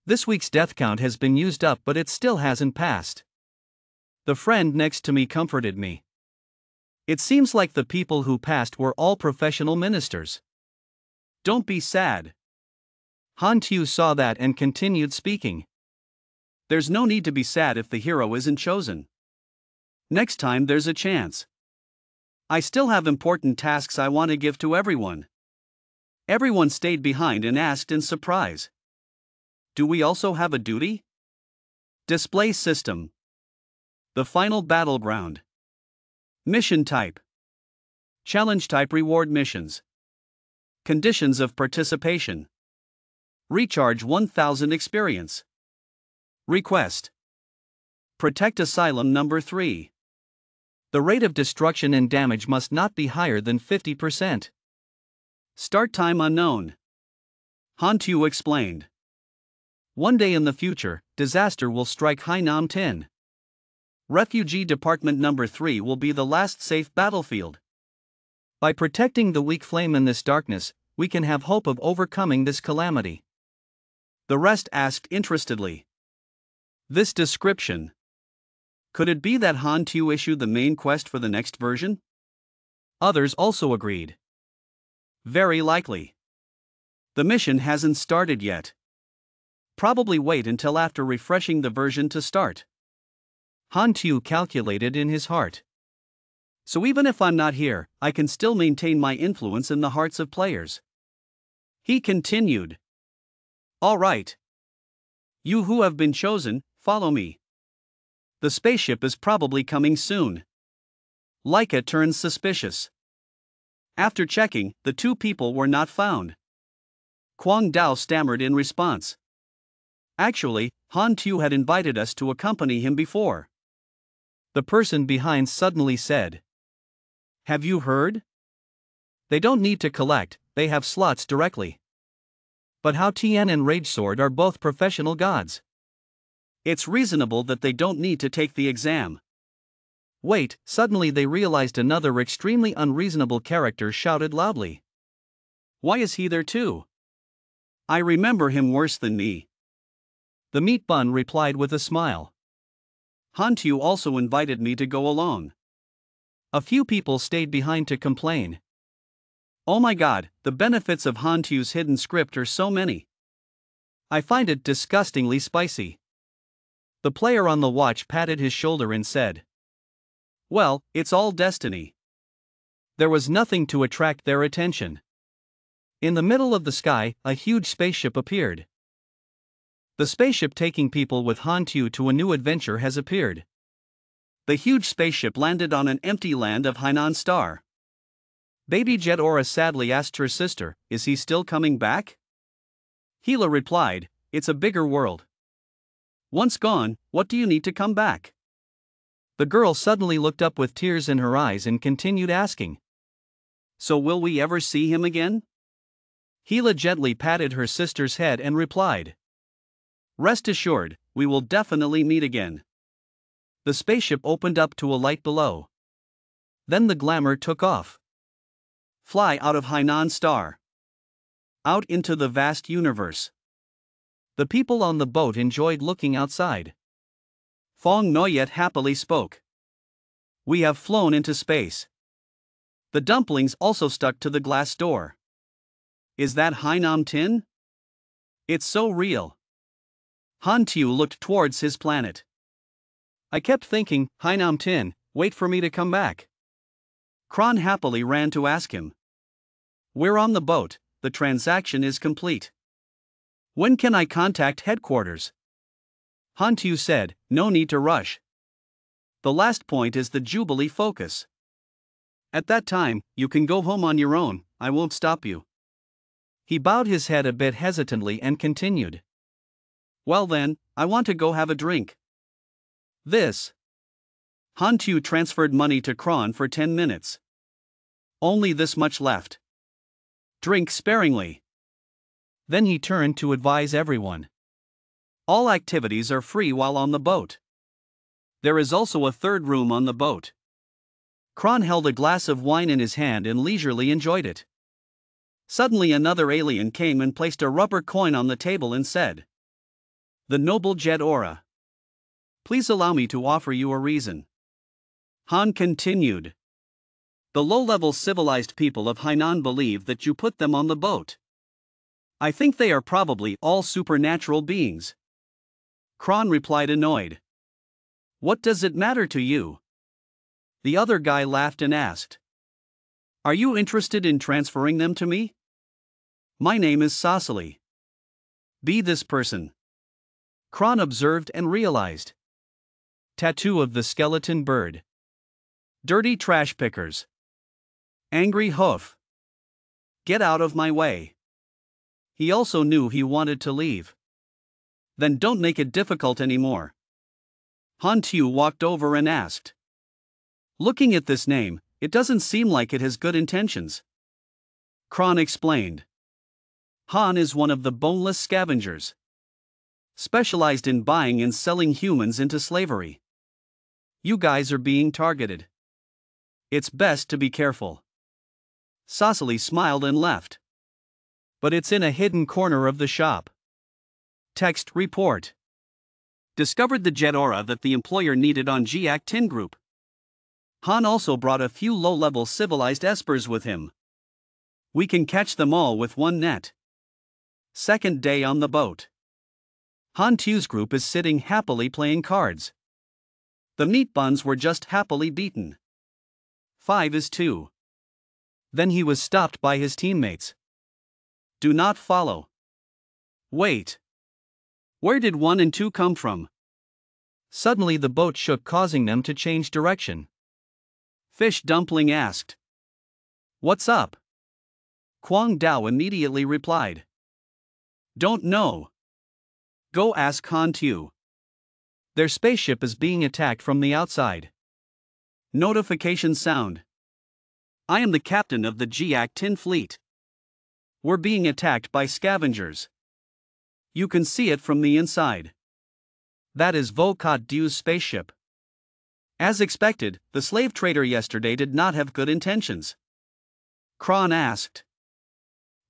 This week's death count has been used up, but it still hasn't passed. The friend next to me comforted me. It seems like the people who passed were all professional ministers. Don't be sad. Han Tu saw that and continued speaking. There's no need to be sad if the hero isn't chosen. Next time there's a chance. I still have important tasks I want to give to everyone. Everyone stayed behind and asked in surprise. Do we also have a duty? Display system. The final battleground. Mission type. Challenge type reward missions. Conditions of participation. Recharge 1000 experience. Request. Protect Asylum number 3. The rate of destruction and damage must not be higher than 50%. Start time unknown. Han Tu explained. One day in the future, disaster will strike Hainam Tin. Refugee Department number 3 will be the last safe battlefield. By protecting the weak flame in this darkness, we can have hope of overcoming this calamity. The rest asked interestedly. This description. Could it be that Han Tu issued the main quest for the next version? Others also agreed. Very likely. The mission hasn't started yet. Probably wait until after refreshing the version to start. Han Tu calculated in his heart. So even if I'm not here, I can still maintain my influence in the hearts of players. He continued. All right. You who have been chosen, follow me. The spaceship is probably coming soon. Laika turns suspicious. After checking, the 2 people were not found. Kwang Dao stammered in response. Actually, Han Tu had invited us to accompany him before. The person behind suddenly said. Have you heard? They don't need to collect, they have slots directly. But Hao Tian and Rage Sword are both professional gods. It's reasonable that they don't need to take the exam. Wait, suddenly they realized another extremely unreasonable character shouted loudly. Why is he there too? I remember him worse than me. The meat bun replied with a smile. Han Tu also invited me to go along. A few people stayed behind to complain. Oh my god, the benefits of Han Tu's hidden script are so many. I find it disgustingly spicy. The player on the watch patted his shoulder and said. Well, it's all destiny. There was nothing to attract their attention. In the middle of the sky, a huge spaceship appeared. The spaceship taking people with Han Tu to a new adventure has appeared. The huge spaceship landed on an empty land of Hainan Star. Baby Jet Aura sadly asked her sister, "Is he still coming back?" Gila replied, "It's a bigger world. Once gone, what do you need to come back?" The girl suddenly looked up with tears in her eyes and continued asking, "So will we ever see him again?" Gila gently patted her sister's head and replied, "Rest assured, we will definitely meet again." The spaceship opened up to a light below. Then the glamour took off. Fly out of Hainan Star. Out into the vast universe. The people on the boat enjoyed looking outside. Fong Noyet happily spoke. "We have flown into space." The dumplings also stuck to the glass door. "Is that Hainam Tin? It's so real." Han Tu looked towards his planet. I kept thinking, Hainam Tin, wait for me to come back. Kron happily ran to ask him. "We're on the boat, the transaction is complete. When can I contact headquarters?" Han Tu said, "No need to rush. The last point is the Jubilee focus. At that time, you can go home on your own, I won't stop you." He bowed his head a bit hesitantly and continued. "Well then, I want to go have a drink." This. Han Tu transferred money to Kron for 10 minutes. "Only this much left. Drink sparingly." Then he turned to advise everyone. "All activities are free while on the boat. There is also a third room on the boat." Kron held a glass of wine in his hand and leisurely enjoyed it. Suddenly another alien came and placed a rubber coin on the table and said, "The noble Jet Aura. Please allow me to offer you a reason." Han continued. "The low-level civilized people of Hainan believe that you put them on the boat. I think they are probably all supernatural beings." Kron replied annoyed. "What does it matter to you?" The other guy laughed and asked, "Are you interested in transferring them to me? My name is Sasali. Be this person." Kron observed and realized. Tattoo of the skeleton bird. Dirty trash pickers. Angry hoof. Get out of my way. He also knew he wanted to leave. Then don't make it difficult anymore. Han Tu walked over and asked, "Looking at this name, it doesn't seem like it has good intentions." Kron explained. Han is one of the boneless scavengers, specialized in buying and selling humans into slavery. You guys are being targeted. It's best to be careful." Sasali smiled and left. "But it's in a hidden corner of the shop." Text report. Discovered the jet aura that the employer needed on Jiak Tin Group. Han also brought a few low-level civilized espers with him. We can catch them all with one net. Second day on the boat. Han Tu's group is sitting happily playing cards. The meat buns were just happily beaten. 5-2. Then he was stopped by his teammates. "Do not follow. Wait. Where did 1 and 2 come from?" Suddenly the boat shook, causing them to change direction. Fish Dumpling asked, "What's up?" Kwang Dao immediately replied, "Don't know. Go ask Han Tu." Their spaceship is being attacked from the outside. Notification sound. "I am the captain of the Jiak Tin fleet. We're being attacked by scavengers. You can see it from the inside." That is Vo Kat Du's spaceship. As expected, the slave trader yesterday did not have good intentions. Kron asked,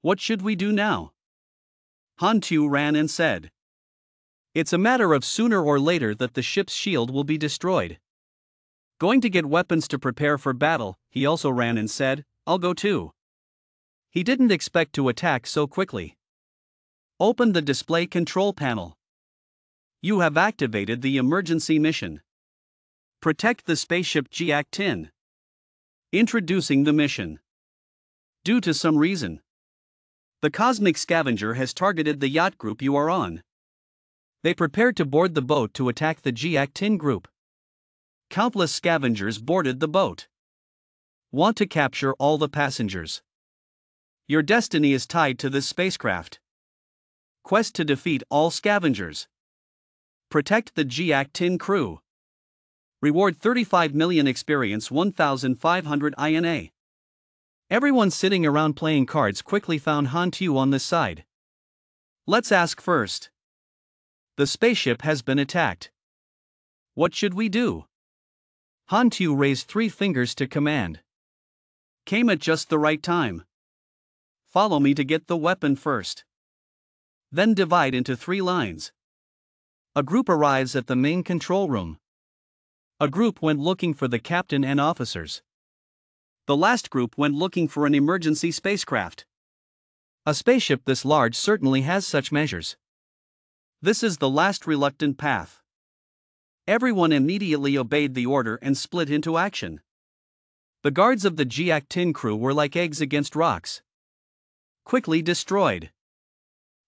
"What should we do now?" Han Tu ran and said, "It's a matter of sooner or later that the ship's shield will be destroyed. Going to get weapons to prepare for battle." He also ran and said, "I'll go too." He didn't expect to attack so quickly. Open the display control panel. You have activated the emergency mission. Protect the spaceship Jiak-tin. Introducing the mission. Due to some reason, the cosmic scavenger has targeted the yacht group you are on. They prepared to board the boat to attack the Jiak-tin group. Countless scavengers boarded the boat. Want to capture all the passengers. Your destiny is tied to this spacecraft. Quest to defeat all scavengers. Protect the Jiak-tin crew. Reward 35 million experience 1,500 INA. Everyone sitting around playing cards quickly found Han Tu on this side. Let's ask first. The spaceship has been attacked. What should we do? Han Tu raised 3 fingers to command. Came at just the right time. Follow me to get the weapon first. Then divide into 3 lines. A group arrives at the main control room. A group went looking for the captain and officers. The last group went looking for an emergency spacecraft. A spaceship this large certainly has such measures. This is the last reluctant path. Everyone immediately obeyed the order and split into action. The guards of the Jiak-tin crew were like eggs against rocks. Quickly destroyed.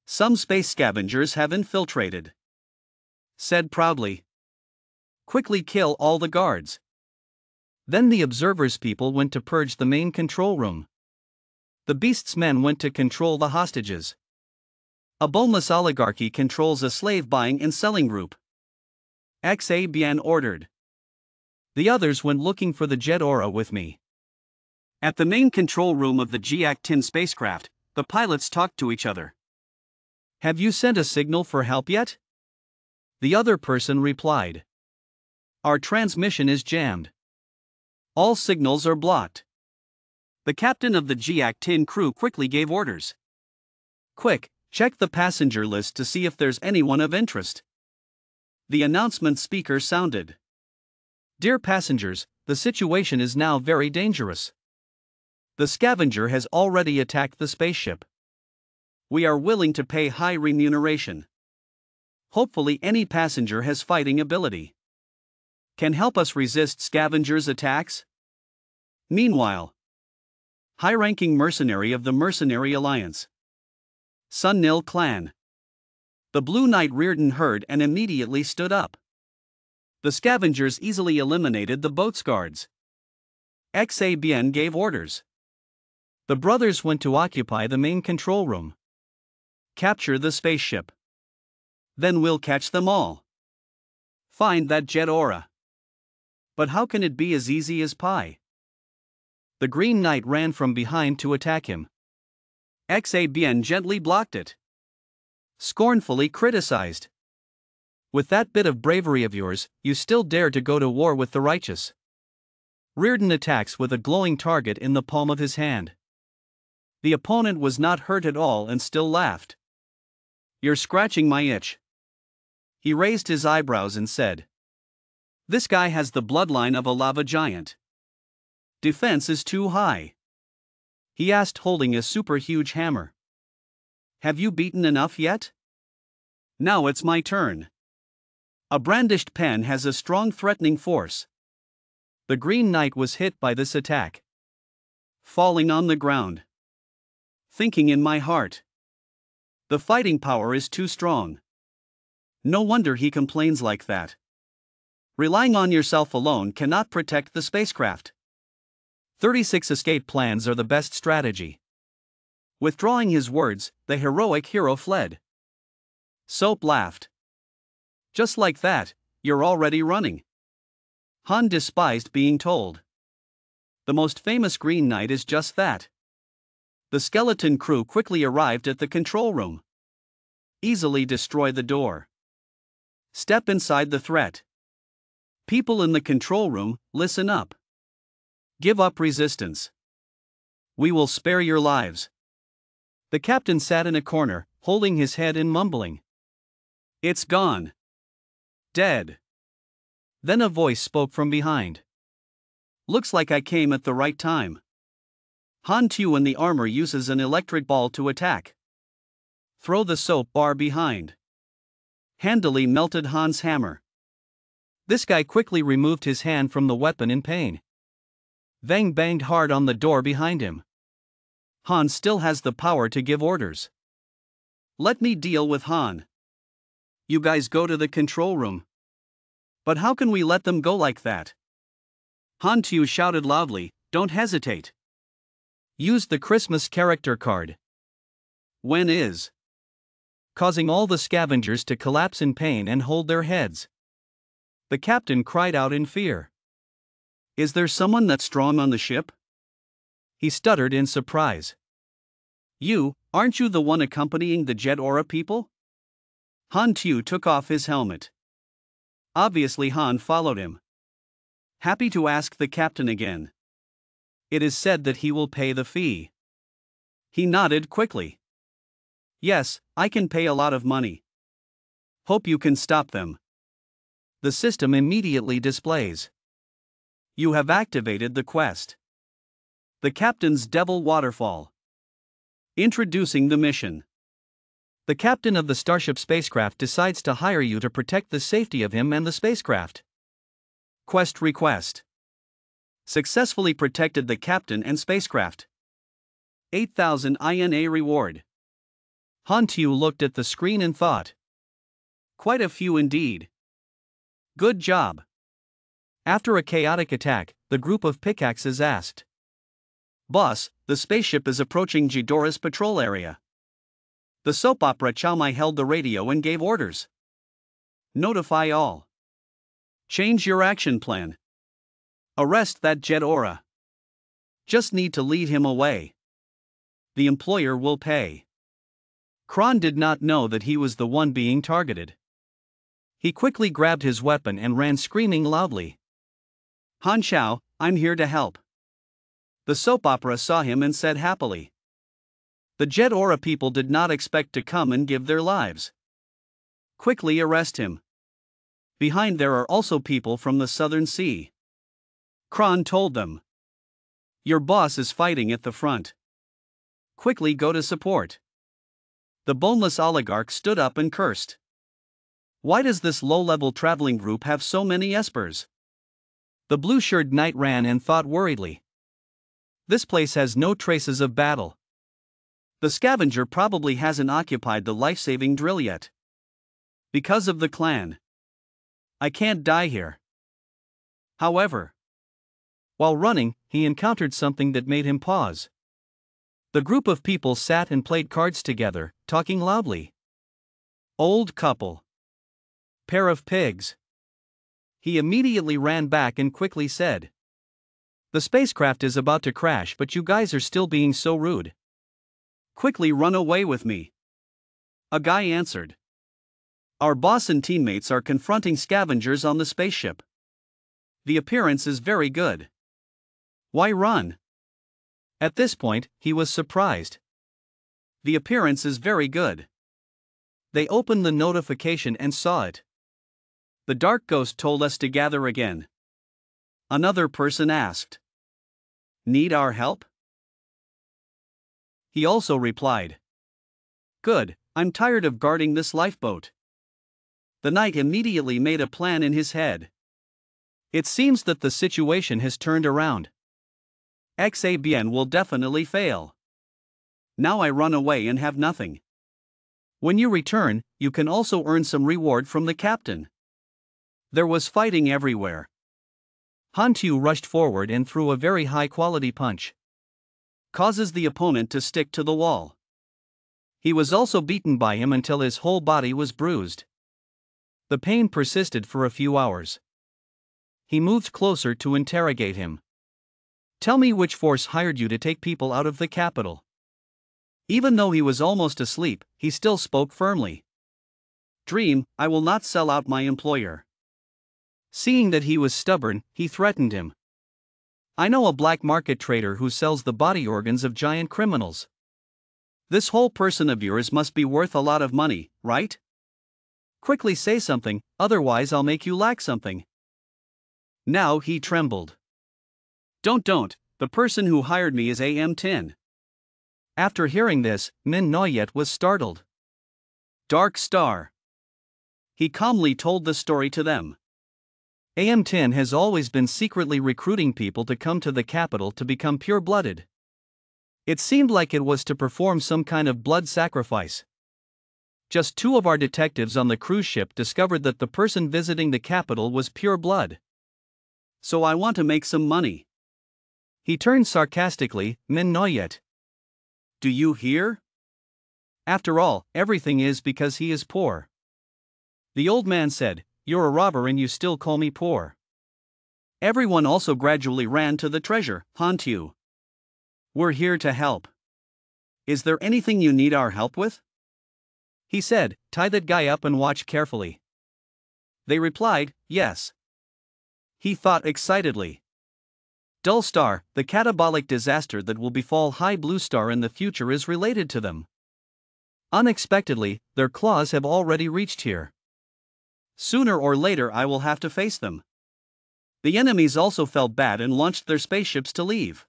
Some space scavengers have infiltrated. Said proudly. Quickly kill all the guards. Then the observers' people went to purge the main control room. The beast's men went to control the hostages. A boneless oligarchy controls a slave buying and selling group. Xa bien ordered. The others went looking for the jet aura with me. At the main control room of the Jiak-tin spacecraft, the pilots talked to each other. Have you sent a signal for help yet? The other person replied. Our transmission is jammed. All signals are blocked. The captain of the Jiak-tin crew quickly gave orders. Quick, check the passenger list to see if there's anyone of interest. The announcement speaker sounded. Dear passengers, the situation is now very dangerous. The scavenger has already attacked the spaceship. We are willing to pay high remuneration. Hopefully any passenger has fighting ability. Can help us resist scavengers' attacks? Meanwhile, high-ranking mercenary of the Mercenary Alliance. Sun Nil clan. The Blue Knight Reardon heard and immediately stood up. The scavengers easily eliminated the boat's guards. Xa bien gave orders. The brothers went to occupy the main control room. Capture the spaceship. Then we'll catch them all. Find that jet aura. But how can it be as easy as pie? The Green Knight ran from behind to attack him. Xa bien gently blocked it. Scornfully criticized. With that bit of bravery of yours, you still dare to go to war with the righteous. Reardon attacks with a glowing target in the palm of his hand. The opponent was not hurt at all and still laughed. You're scratching my itch. He raised his eyebrows and said. This guy has the bloodline of a lava giant. Defense is too high. He asked, holding a super huge hammer. Have you beaten enough yet? Now it's my turn. A brandished pen has a strong threatening force. The Green Knight was hit by this attack. Falling on the ground. Thinking in my heart. The fighting power is too strong. No wonder he complains like that. Relying on yourself alone cannot protect the spacecraft. 36 escape plans are the best strategy. Withdrawing his words, the heroic hero fled. Soap laughed. Just like that, you're already running. Han despised being told. The most famous Green Knight is just that. The skeleton crew quickly arrived at the control room. Easily destroy the door. Step inside the threat. People in the control room, listen up. Give up resistance. We will spare your lives. The captain sat in a corner, holding his head and mumbling. It's gone. Dead. Then a voice spoke from behind. Looks like I came at the right time. Han Tu in the armor uses an electric ball to attack. Throw the soap bar behind. Handily melted Han's hammer. This guy quickly removed his hand from the weapon in pain. Vang banged hard on the door behind him. Han still has the power to give orders. Let me deal with Han. You guys go to the control room. But how can we let them go like that? Han Tu shouted loudly, don't hesitate. Use the Christmas character card. When is? Causing all the scavengers to collapse in pain and hold their heads. The captain cried out in fear. Is there someone that's strong on the ship? He stuttered in surprise. Aren't you the one accompanying the Jet Aura people? Han Tu took off his helmet. Obviously Han followed him. Happy to ask the captain again. It is said that he will pay the fee. He nodded quickly. Yes, I can pay a lot of money. Hope you can stop them. The system immediately displays. You have activated the quest. The Captain's Devil Waterfall. Introducing the mission. The captain of the Starship spacecraft decides to hire you to protect the safety of him and the spacecraft. Quest request. Successfully protected the captain and spacecraft. 8,000 INA reward. Han Tu looked at the screen and thought. Quite a few indeed. Good job. After a chaotic attack, the group of pickaxes asked. Boss, the spaceship is approaching Jidora's patrol area. The soap opera Chow Mai held the radio and gave orders. Notify all. Change your action plan. Arrest that Jet Aura. Just need to lead him away. The employer will pay. Kron did not know that he was the one being targeted. He quickly grabbed his weapon and ran screaming loudly. Han Xiao, I'm here to help. The soap opera saw him and said happily. The Jet Aura people did not expect to come and give their lives. Quickly arrest him. Behind there are also people from the Southern Sea. Kron told them. Your boss is fighting at the front. Quickly go to support. The boneless oligarch stood up and cursed. Why does this low-level traveling group have so many espers? The blue-shirted knight ran and thought worriedly. This place has no traces of battle. The scavenger probably hasn't occupied the life-saving drill yet. Because of the clan. I can't die here. However, while running, he encountered something that made him pause. The group of people sat and played cards together, talking loudly. Old couple. Pair of pigs. He immediately ran back and quickly said. The spacecraft is about to crash, but you guys are still being so rude. Quickly run away with me. A guy answered. Our boss and teammates are confronting scavengers on the spaceship. The appearance is very good. Why run? At this point, he was surprised. The appearance is very good. They opened the notification and saw it. The Dark Ghost told us to gather again. Another person asked. Need our help? He also replied. Good, I'm tired of guarding this lifeboat. The knight immediately made a plan in his head. It seems that the situation has turned around. XABN will definitely fail. Now I run away and have nothing. When you return, you can also earn some reward from the captain. There was fighting everywhere. Han Tu rushed forward and threw a very high-quality punch. Causes the opponent to stick to the wall. He was also beaten by him until his whole body was bruised. The pain persisted for a few hours. He moved closer to interrogate him. Tell me which force hired you to take people out of the capital. Even though he was almost asleep, he still spoke firmly. Dream, I will not sell out my employer. Seeing that he was stubborn, he threatened him. I know a black market trader who sells the body organs of giant criminals. This whole person of yours must be worth a lot of money, right? Quickly say something, otherwise I'll make you lack something. Now he trembled. Don't, the person who hired me is AM Tin. After hearing this, Min Noyet was startled. Dark Star. He calmly told the story to them. AM10 has always been secretly recruiting people to come to the capital to become pure-blooded. It seemed like it was to perform some kind of blood sacrifice. Just 2 of our detectives on the cruise ship discovered that the person visiting the capital was pure blood. So I want to make some money. He turned sarcastically, MANHUA. Do you hear? After all, everything is because he is poor. The old man said, "You're a robber and you still call me poor." Everyone also gradually ran to the treasure hunt. We're here to help. Is there anything you need our help with? He said, "Tie that guy up and watch carefully." They replied, "Yes." He thought excitedly. Dull Star, the catabolic disaster that will befall High Blue Star in the future is related to them. Unexpectedly, their claws have already reached here. Sooner or later I will have to face them. The enemies also felt bad and launched their spaceships to leave.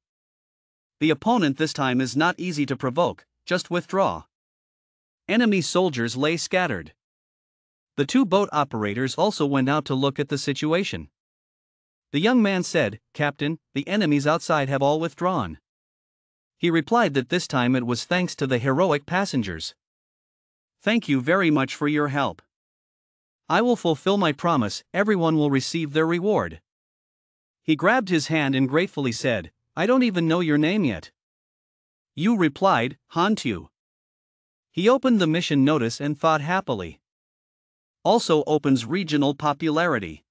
The opponent this time is not easy to provoke, just withdraw. Enemy soldiers lay scattered. The 2 boat operators also went out to look at the situation. The young man said, "Captain, the enemies outside have all withdrawn." He replied that this time it was thanks to the heroic passengers. Thank you very much for your help. I will fulfill my promise, everyone will receive their reward. He grabbed his hand and gratefully said, "I don't even know your name yet." You replied, Hantu. He opened the mission notice and thought happily. Also opens regional popularity.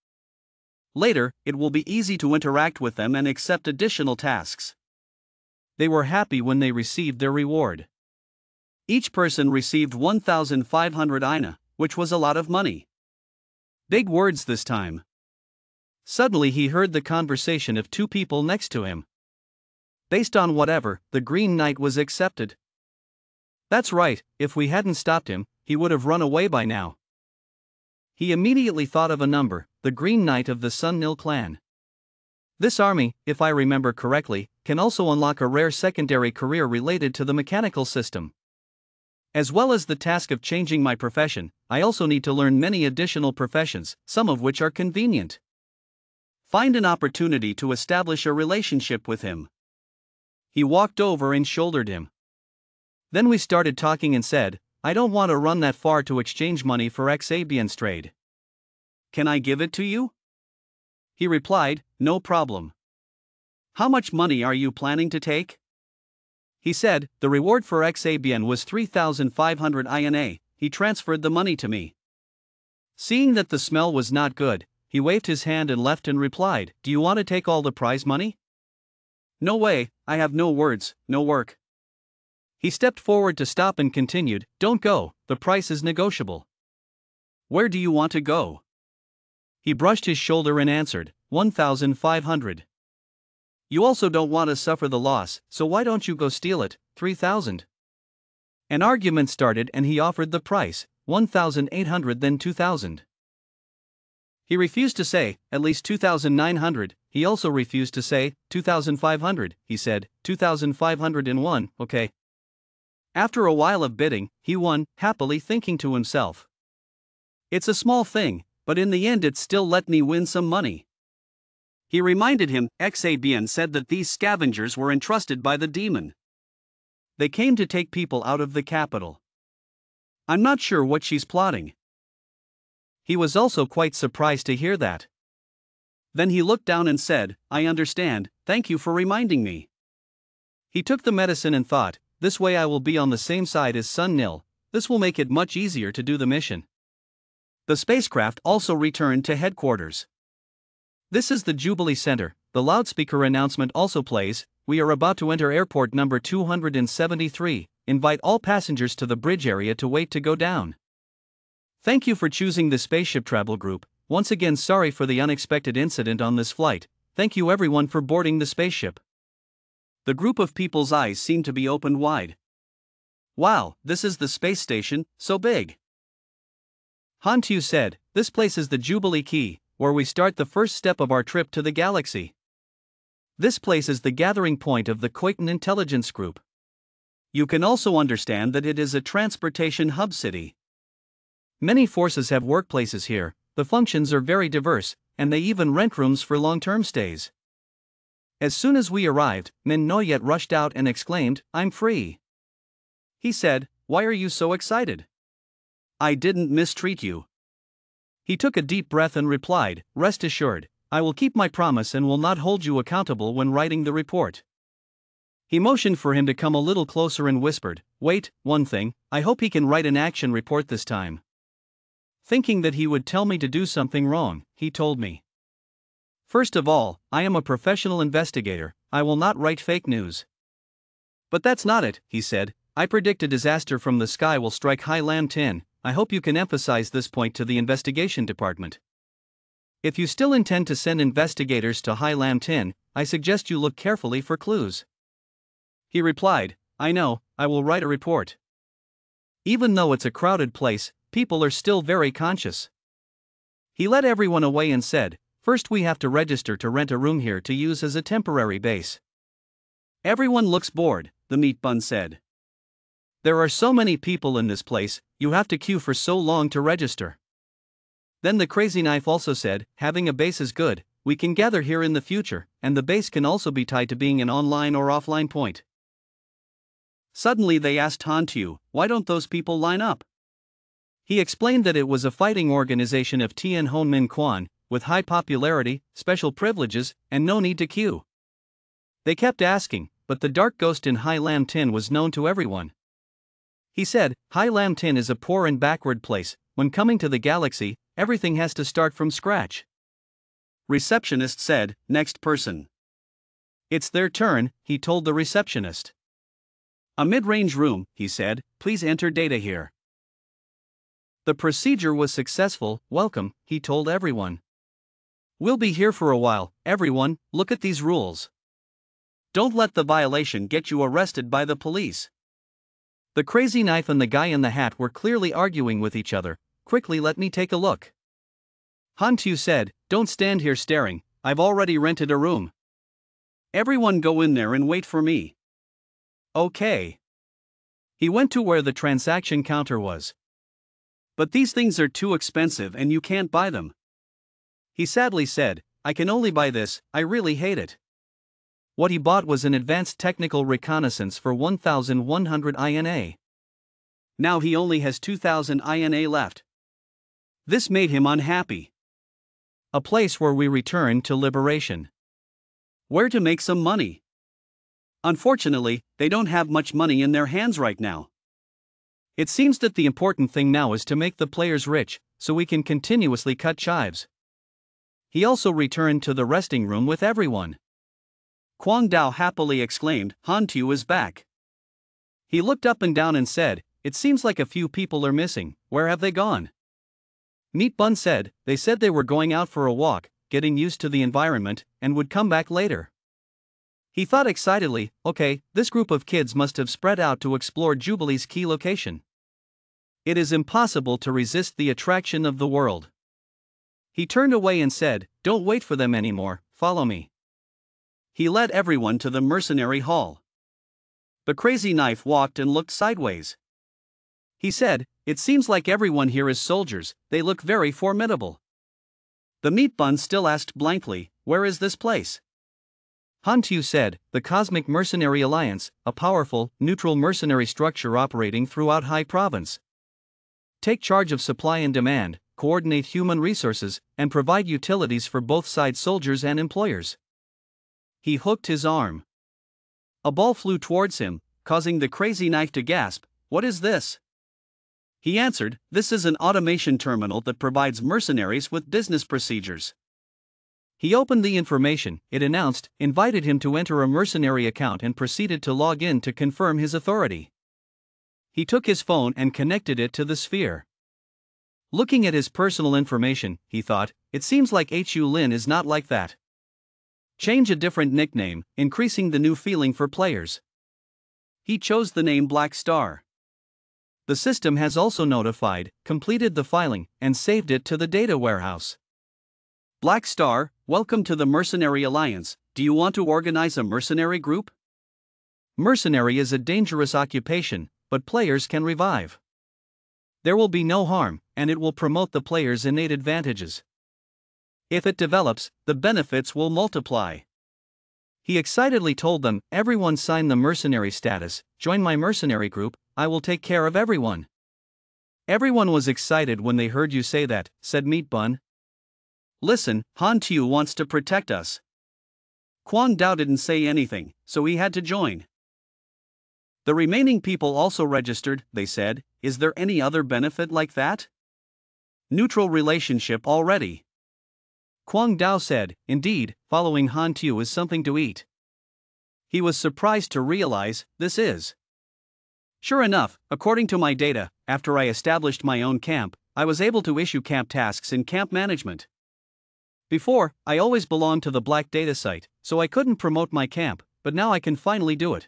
Later, it will be easy to interact with them and accept additional tasks. They were happy when they received their reward. Each person received 1,500 INA, which was a lot of money. Big words this time. Suddenly he heard the conversation of 2 people next to him. Based on whatever, the Green Knight was accepted. That's right, if we hadn't stopped him, he would have run away by now. He immediately thought of a number, the Green Knight of the Sun Nil clan. This army, if I remember correctly, can also unlock a rare secondary career related to the mechanical system. As well as the task of changing my profession, I also need to learn many additional professions, some of which are convenient. Find an opportunity to establish a relationship with him. He walked over and shouldered him. Then we started talking and said, "I don't want to run that far to exchange money for Xabian's trade. Can I give it to you?" He replied, "No problem." How much money are you planning to take? He said, the reward for Xabian was 3,500 INA, he transferred the money to me. Seeing that the smell was not good, he waved his hand and left and replied, "Do you want to take all the prize money?" No way, I have no words, no work. He stepped forward to stop and continued, "Don't go, the price is negotiable." Where do you want to go? He brushed his shoulder and answered, 1,500. You also don't want to suffer the loss, so why don't you go steal it, 3,000. An argument started and he offered the price, 1,800 then 2,000. He refused to say, at least 2,900, he also refused to say, 2,500, he said, 2,501, okay. After a while of bidding, he won, happily thinking to himself. It's a small thing, but in the end it still let me win some money. He reminded him, Xabian said that these scavengers were entrusted by the demon. They came to take people out of the capital. I'm not sure what she's plotting. He was also quite surprised to hear that. Then he looked down and said, I understand, thank you for reminding me. He took the medicine and thought, this way I will be on the same side as Sun Nil, this will make it much easier to do the mission. The spacecraft also returned to headquarters. This is the Jubilee Center, the loudspeaker announcement also plays, we are about to enter airport number 273, invite all passengers to the bridge area to wait to go down. Thank you for choosing the spaceship travel group, once again sorry for the unexpected incident on this flight, thank you everyone for boarding the spaceship. The group of people's eyes seemed to be opened wide. Wow, this is the space station, so big. Hantu said, this place is the Jubilee Key, where we start the first step of our trip to the galaxy. This place is the gathering point of the Khoitan intelligence group. You can also understand that it is a transportation hub city. Many forces have workplaces here, the functions are very diverse, and they even rent rooms for long-term stays. As soon as we arrived, Manhwa rushed out and exclaimed, "I'm free." He said, "Why are you so excited? I didn't mistreat you." He took a deep breath and replied, "Rest assured, I will keep my promise and will not hold you accountable when writing the report." He motioned for him to come a little closer and whispered, "Wait, one thing, I hope he can write an action report this time." Thinking that he would tell me to do something wrong, he told me, "First of all, I am a professional investigator, I will not write fake news." "But that's not it," he said, "I predict a disaster from the sky will strike High Lam 10, I hope you can emphasize this point to the investigation department. If you still intend to send investigators to High Lam 10, I suggest you look carefully for clues." He replied, "I know, I will write a report. Even though it's a crowded place, people are still very conscious." He led everyone away and said, "First we have to register to rent a room here to use as a temporary base." "Everyone looks bored," the meat bun said. "There are so many people in this place, you have to queue for so long to register." Then the crazy knife also said, "Having a base is good, we can gather here in the future, and the base can also be tied to being an online or offline point." Suddenly they asked Hantu, "Why don't those people line up?" He explained that it was a fighting organization of Tien Hon Min Quan, with high popularity, special privileges, and no need to queue. They kept asking, but the dark ghost in High Lam Tin was known to everyone. He said, "High Lam Tin is a poor and backward place, when coming to the galaxy, everything has to start from scratch." Receptionist said, "Next person." "It's their turn," he told the receptionist. "A mid-range room," he said, "please enter data here." The procedure was successful. "Welcome," he told everyone. "We'll be here for a while, everyone, look at these rules. Don't let the violation get you arrested by the police." The crazy knife and the guy in the hat were clearly arguing with each other. "Quickly, let me take a look." Hantu said, "Don't stand here staring, I've already rented a room. Everyone go in there and wait for me." "Okay." He went to where the transaction counter was. "But these things are too expensive and you can't buy them." He sadly said, "I can only buy this, I really hate it." What he bought was an advanced technical reconnaissance for 1,100 INA. Now he only has 2,000 INA left. This made him unhappy. A place where we return to liberation. Where to make some money. Unfortunately, they don't have much money in their hands right now. It seems that the important thing now is to make the players rich, so we can continuously cut chives. He also returned to the resting room with everyone. Kwang Dao happily exclaimed, "Hantu is back." He looked up and down and said, "It seems like a few people are missing, where have they gone?" Meat Bun said, "They said they were going out for a walk, getting used to the environment, and would come back later." He thought excitedly, "Okay, this group of kids must have spread out to explore Jubilee's key location. It is impossible to resist the attraction of the world." He turned away and said, "Don't wait for them anymore, follow me." He led everyone to the mercenary hall. The crazy knife walked and looked sideways. He said, "It seems like everyone here is soldiers, they look very formidable." The meat bun still asked blankly, "Where is this place?" Hantu said, "The Cosmic Mercenary Alliance, a powerful, neutral mercenary structure operating throughout High Province. Take charge of supply and demand, coordinate human resources, and provide utilities for both sides, soldiers and employers." He hooked his arm. A ball flew towards him, causing the crazy knife to gasp, "What is this?" He answered, "This is an automation terminal that provides mercenaries with business procedures." He opened the information, it announced, invited him to enter a mercenary account and proceeded to log in to confirm his authority. He took his phone and connected it to the sphere. Looking at his personal information, he thought, "It seems like Hu Lin is not like that. Change a different nickname, increasing the new feeling for players." He chose the name Black Star. The system has also notified, completed the filing, and saved it to the data warehouse. Black Star, welcome to the Mercenary Alliance. Do you want to organize a mercenary group? Mercenary is a dangerous occupation, but players can revive. There will be no harm, and it will promote the player's innate advantages. If it develops, the benefits will multiply. He excitedly told them, everyone sign the mercenary status, join my mercenary group, I will take care of everyone. Everyone was excited when they heard you say that, said Meat Bun. Listen, Han Tu wants to protect us. Kwang Dao didn't say anything, so he had to join. The remaining people also registered, they said, is there any other benefit like that? Neutral relationship already. Kwang Dao said, indeed, following Han Tu is something to eat. He was surprised to realize, this is. Sure enough, according to my data, after I established my own camp, I was able to issue camp tasks in camp management. Before, I always belonged to the black data site, so I couldn't promote my camp, but now I can finally do it.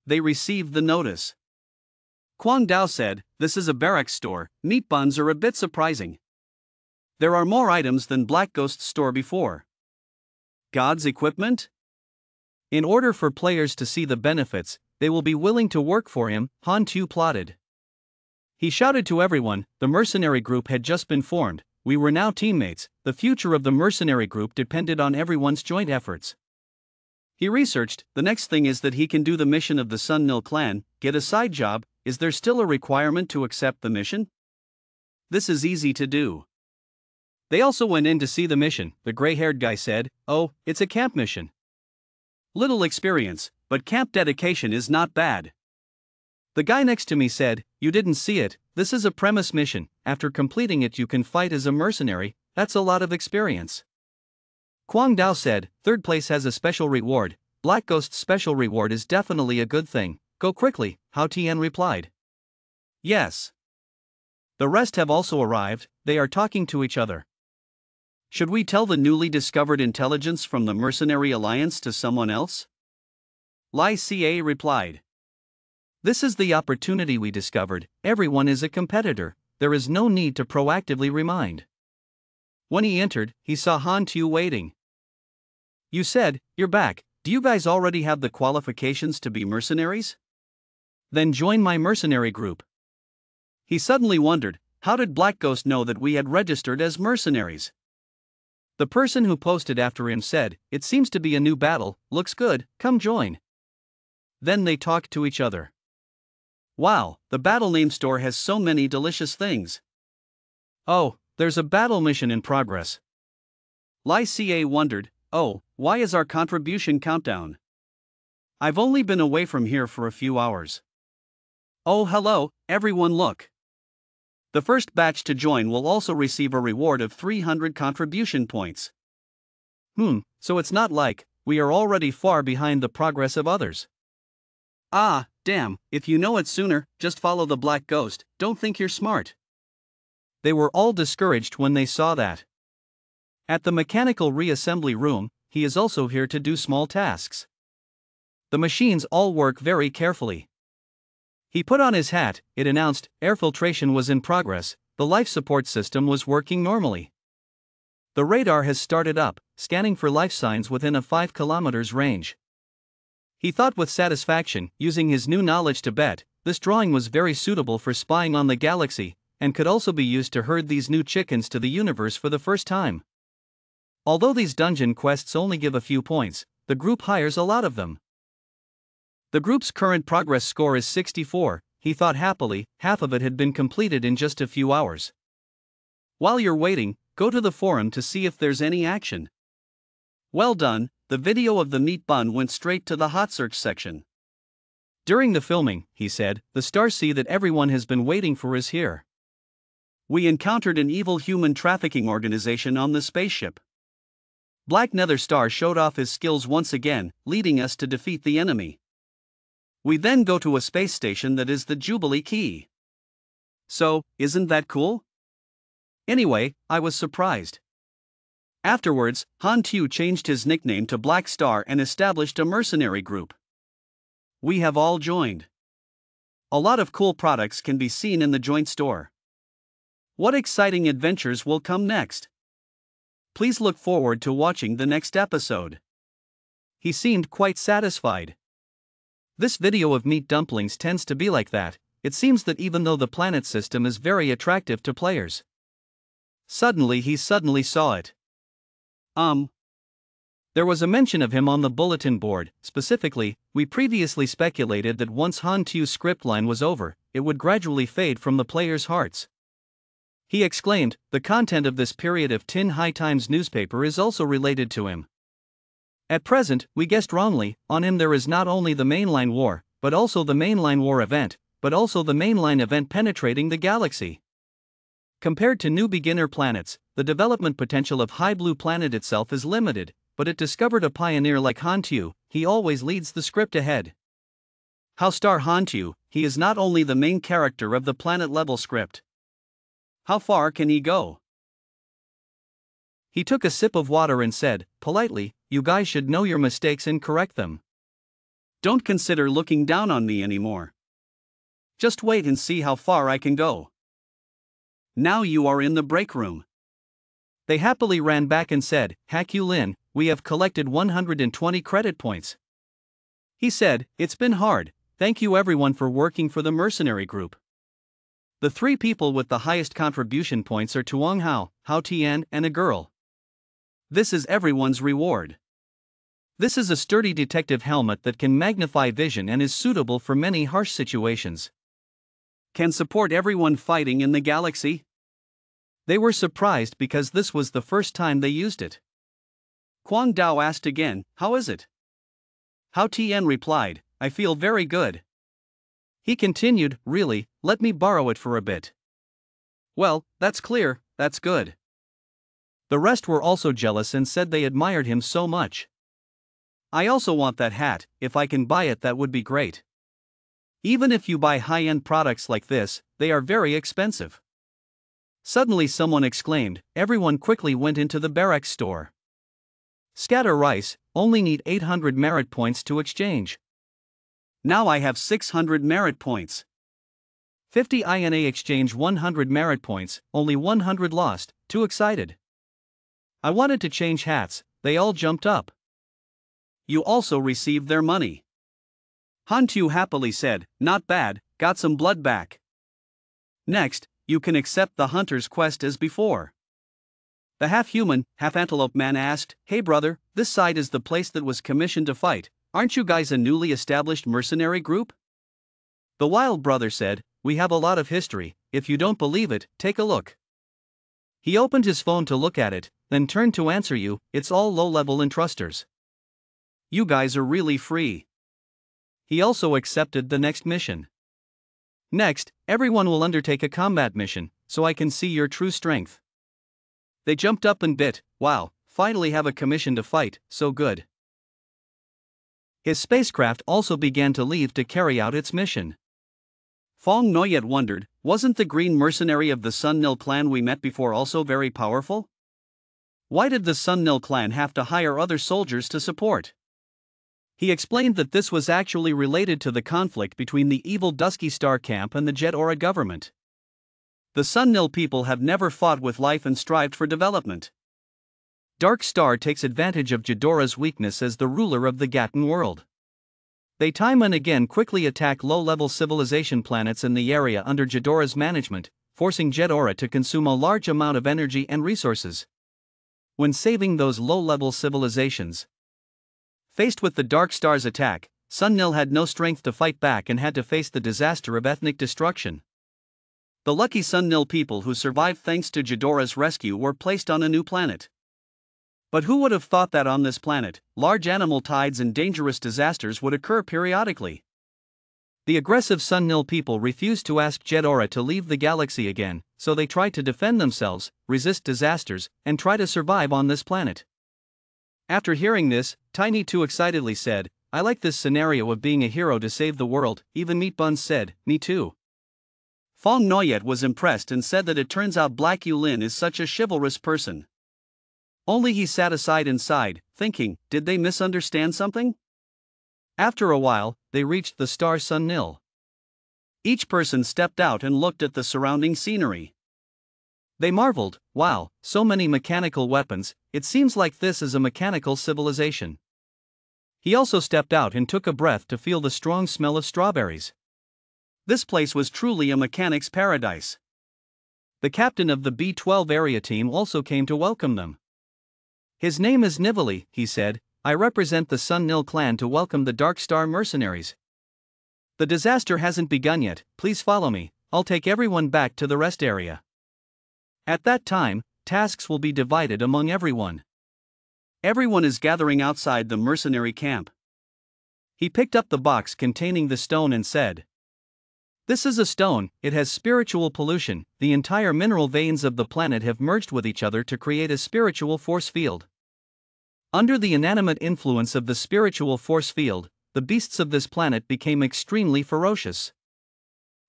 They received the notice. Kwang Dao said, this is a barracks store, meat buns are a bit surprising. There are more items than Black Ghost's store before. God's equipment? In order for players to see the benefits, they will be willing to work for him, Han Tu plotted. He shouted to everyone, the mercenary group had just been formed, we were now teammates, the future of the mercenary group depended on everyone's joint efforts. He researched, the next thing is that he can do the mission of the Sun Nil clan, get a side job, is there still a requirement to accept the mission? This is easy to do. They also went in to see the mission, the gray-haired guy said, oh, it's a camp mission. Little experience, but camp dedication is not bad. The guy next to me said, you didn't see it, this is a premise mission, after completing it you can fight as a mercenary, that's a lot of experience. Kwang Dao said, third place has a special reward, Black Ghost's special reward is definitely a good thing, go quickly, Hao Tian replied. Yes. The rest have also arrived, they are talking to each other. Should we tell the newly discovered intelligence from the Mercenary Alliance to someone else? Lai Ca replied. This is the opportunity we discovered, everyone is a competitor, there is no need to proactively remind. When he entered, he saw Han Tu waiting. You said, you're back, do you guys already have the qualifications to be mercenaries? Then join my mercenary group. He suddenly wondered, how did Black Ghost know that we had registered as mercenaries? The person who posted after him said, it seems to be a new battle, looks good, come join. Then they talked to each other. Wow, the battle name store has so many delicious things. Oh, there's a battle mission in progress. Lai Ca wondered, oh, why is our contribution countdown? I've only been away from here for a few hours. Oh hello, everyone look. The first batch to join will also receive a reward of 300 contribution points. So it's not like, we are already far behind the progress of others. Ah, damn, if you know it sooner, just follow the Black Ghost, don't think you're smart. They were all discouraged when they saw that. At the mechanical reassembly room, he is also here to do small tasks. The machines all work very carefully. He put on his hat, it announced, air filtration was in progress, the life support system was working normally. The radar has started up, scanning for life signs within a 5 kilometers range. He thought with satisfaction, using his new knowledge to bet, this drawing was very suitable for spying on the galaxy, and could also be used to herd these new chickens to the universe for the first time. Although these dungeon quests only give a few points, the group hires a lot of them. The group's current progress score is 64, he thought happily, half of it had been completed in just a few hours. While you're waiting, go to the forum to see if there's any action. Well done, the video of the meat bun went straight to the hot search section. During the filming, he said, the star sea that everyone has been waiting for is here. We encountered an evil human trafficking organization on the spaceship. Black Nether Star showed off his skills once again, leading us to defeat the enemy. We then go to a space station that is the Jubilee Key. So, isn't that cool? Anyway, I was surprised. Afterwards, Han Tu changed his nickname to Black Star and established a mercenary group. We have all joined. A lot of cool products can be seen in the joint store. What exciting adventures will come next? Please look forward to watching the next episode. He seemed quite satisfied. This video of meat dumplings tends to be like that, it seems that even though the planet system is very attractive to players, Suddenly he saw it. There was a mention of him on the bulletin board. Specifically, we previously speculated that once Hantu's script line was over, it would gradually fade from the players' hearts. He exclaimed, the content of this period of Tin High Times newspaper is also related to him. At present, we guessed wrongly, on him there is not only the mainline war, but also the mainline war event, but also the mainline event penetrating the galaxy. Compared to new beginner planets, the development potential of High Blue Planet itself is limited, but it discovered a pioneer like Hantu. He always leads the script ahead. How star Hantu, he is not only the main character of the planet-level script. How far can he go? He took a sip of water and said, politely, you guys should know your mistakes and correct them. Don't consider looking down on me anymore. Just wait and see how far I can go. Now you are in the break room. They happily ran back and said, Hakulin, we have collected 120 credit points. He said, it's been hard, thank you everyone for working for the mercenary group. The three people with the highest contribution points are Tuong Hao, Hao Tian, and a girl. This is everyone's reward. This is a sturdy detective helmet that can magnify vision and is suitable for many harsh situations. Can support everyone fighting in the galaxy. They were surprised because this was the first time they used it. Kwang Dao asked again, how is it? Hao Tian replied, I feel very good. He continued, really, let me borrow it for a bit. Well, that's clear, that's good. The rest were also jealous and said they admired him so much. I also want that hat, if I can buy it that would be great. Even if you buy high-end products like this, they are very expensive. Suddenly someone exclaimed, everyone quickly went into the barracks store. Scatter rice, only need 800 merit points to exchange. Now I have 600 merit points. 50 INA exchange 100 merit points, only 100 lost, too excited. I wanted to change hats, they all jumped up. You also received their money. Hantu happily said, not bad, got some blood back. Next, you can accept the hunter's quest as before. The half-human, half-antelope man asked, hey brother, this side is the place that was commissioned to fight, aren't you guys a newly established mercenary group? The wild brother said, we have a lot of history, if you don't believe it, take a look. He opened his phone to look at it, then turned to answer you, it's all low-level entrusters. You guys are really free. He also accepted the next mission. Next, everyone will undertake a combat mission, so I can see your true strength. They jumped up and bit, wow, finally have a commission to fight, so good. His spacecraft also began to leave to carry out its mission. Fong Noyet wondered, wasn't the green mercenary of the Sun Nil clan we met before also very powerful? Why did the Sun Nil clan have to hire other soldiers to support? He explained that this was actually related to the conflict between the evil Dusky Star camp and the Jet Aura government. The Sun Nil people have never fought with life and strived for development. Dark Star takes advantage of Jidora's weakness as the ruler of the Gatun world. They time and again quickly attack low-level civilization planets in the area under Jidora's management, forcing Jet Aura to consume a large amount of energy and resources. When saving those low-level civilizations. Faced with the Dark Star's attack, Sun Nil had no strength to fight back and had to face the disaster of ethnic destruction. The lucky Sun Nil people who survived thanks to Jidora's rescue were placed on a new planet. But who would have thought that on this planet, large animal tides and dangerous disasters would occur periodically? The aggressive Sun Nil people refused to ask Jet Aura to leave the galaxy again, so they tried to defend themselves, resist disasters, and try to survive on this planet. After hearing this, Tiny Two excitedly said, I like this scenario of being a hero to save the world. Even Meat Buns said, me too. Fong Noyet was impressed and said that it turns out Black Yulin is such a chivalrous person. Only he sat aside and sighed, thinking, did they misunderstand something? After a while, they reached the star Sun Nil. Each person stepped out and looked at the surrounding scenery. They marveled, wow, so many mechanical weapons, it seems like this is a mechanical civilization. He also stepped out and took a breath to feel the strong smell of strawberries. This place was truly a mechanic's paradise. The captain of the B-12 area team also came to welcome them. His name is Nivali, he said. I represent the Sun Nil clan to welcome the Dark Star mercenaries. The disaster hasn't begun yet, please follow me, I'll take everyone back to the rest area. At that time, tasks will be divided among everyone. Everyone is gathering outside the mercenary camp. He picked up the box containing the stone and said, "This is a stone, it has spiritual pollution, the entire mineral veins of the planet have merged with each other to create a spiritual force field. Under the inanimate influence of the spiritual force field, the beasts of this planet became extremely ferocious.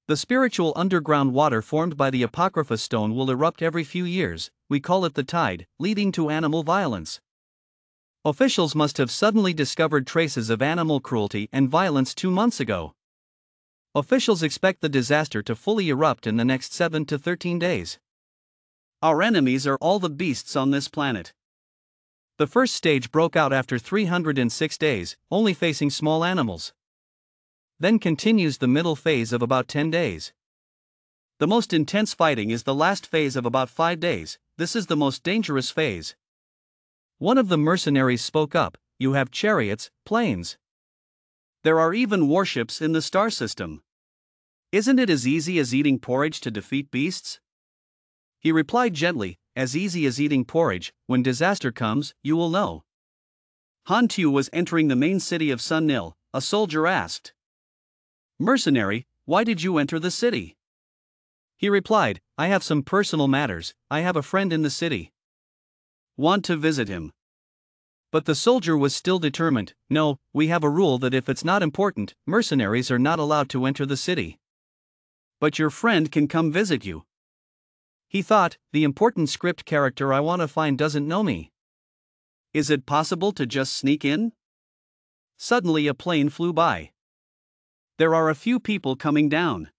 The spiritual underground water formed by the Apocrypha stone will erupt every few years, we call it the tide, leading to animal violence. Officials must have suddenly discovered traces of animal cruelty and violence 2 months ago. Officials expect the disaster to fully erupt in the next 7 to 13 days. Our enemies are all the beasts on this planet. The first stage broke out after 306 days, only facing small animals. Then continues the middle phase of about 10 days. The most intense fighting is the last phase of about 5 days, this is the most dangerous phase." One of the mercenaries spoke up, "You have chariots, planes. There are even warships in the star system. Isn't it as easy as eating porridge to defeat beasts?" He replied gently, "As easy as eating porridge, when disaster comes, you will know." Han Tu was entering the main city of Sun Nil. A soldier asked, "Mercenary, why did you enter the city?" He replied, "I have some personal matters, I have a friend in the city. Want to visit him." But the soldier was still determined, "No, we have a rule that if it's not important, mercenaries are not allowed to enter the city. But your friend can come visit you." He thought, the important script character I want to find doesn't know me. Is it possible to just sneak in? Suddenly a plane flew by. There are a few people coming down.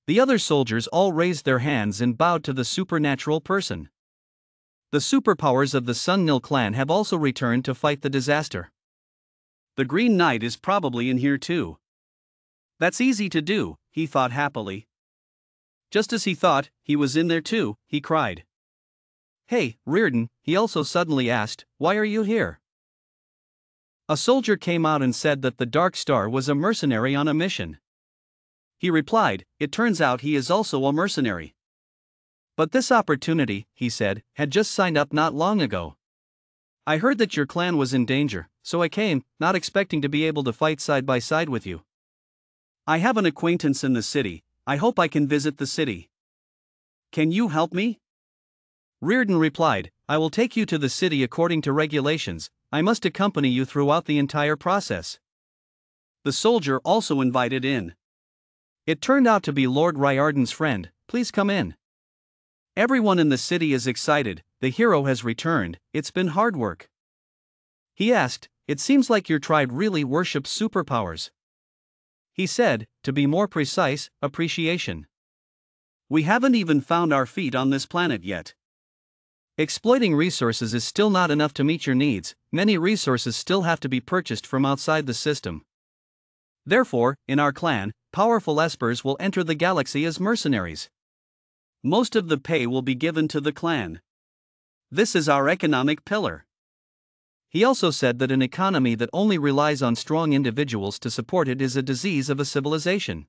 The other soldiers all raised their hands and bowed to the supernatural person. The superpowers of the Sun Nil clan have also returned to fight the disaster. The Green Knight is probably in here too. That's easy to do, he thought happily. Just as he thought, he was in there too, he cried. "Hey, Reardon," he also suddenly asked, "why are you here?" A soldier came out and said that the Dark Star was a mercenary on a mission. He replied, "It turns out he is also a mercenary. But this opportunity," he said, "had just signed up not long ago. I heard that your clan was in danger, so I came, not expecting to be able to fight side by side with you. I have an acquaintance in the city, I hope I can visit the city. Can you help me?" Reardon replied, "I will take you to the city according to regulations, I must accompany you throughout the entire process." The soldier also invited in. It turned out to be Lord Riordan's friend. "Please come in. Everyone in the city is excited, the hero has returned, it's been hard work." He asked, "It seems like your tribe really worships superpowers." He said, "To be more precise, appreciation. We haven't even found our feet on this planet yet. Exploiting resources is still not enough to meet your needs, many resources still have to be purchased from outside the system. Therefore, in our clan, powerful espers will enter the galaxy as mercenaries. Most of the pay will be given to the clan. This is our economic pillar." He also said that an economy that only relies on strong individuals to support it is a disease of a civilization.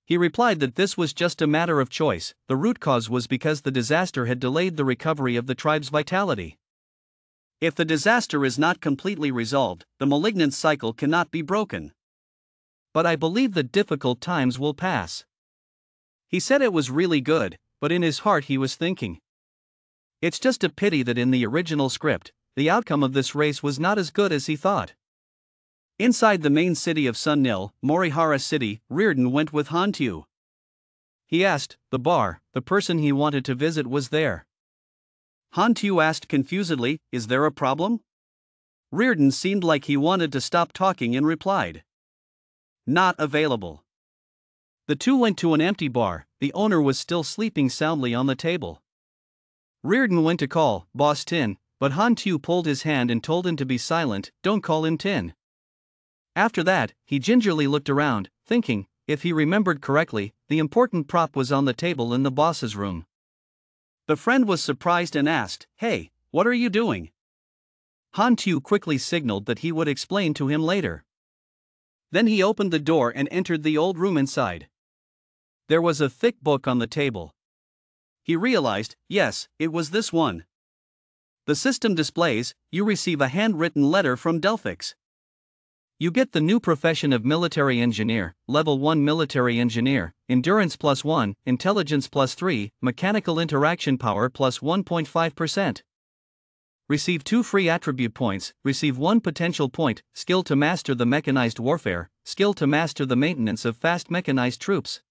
He replied that this was just a matter of choice, the root cause was because the disaster had delayed the recovery of the tribe's vitality. If the disaster is not completely resolved, the malignant cycle cannot be broken. But I believe that difficult times will pass. He said it was really good, but in his heart he was thinking, it's just a pity that in the original script, the outcome of this race was not as good as he thought. Inside the main city of Sun Nil, Morihara City, Reardon went with Han Tu. He asked the bar, the person he wanted to visit was there. Han Tu asked confusedly, "Is there a problem?" Reardon seemed like he wanted to stop talking and replied, "Not available." The two went to an empty bar, the owner was still sleeping soundly on the table. Reardon went to call Boss Tin, but Han Tu pulled his hand and told him to be silent, don't call him Tin. After that, he gingerly looked around, thinking, if he remembered correctly, the important prop was on the table in the boss's room. The friend was surprised and asked, "Hey, what are you doing?" Han Tu quickly signaled that he would explain to him later. Then he opened the door and entered the old room inside. There was a thick book on the table. He realized, yes, it was this one. The system displays, you receive a handwritten letter from Delphix. You get the new profession of military engineer, level 1 military engineer, endurance +1, intelligence +3, mechanical interaction power +1.5%. Receive 2 free attribute points, receive 1 potential point, skill to master the mechanized warfare, skill to master the maintenance of fast mechanized troops.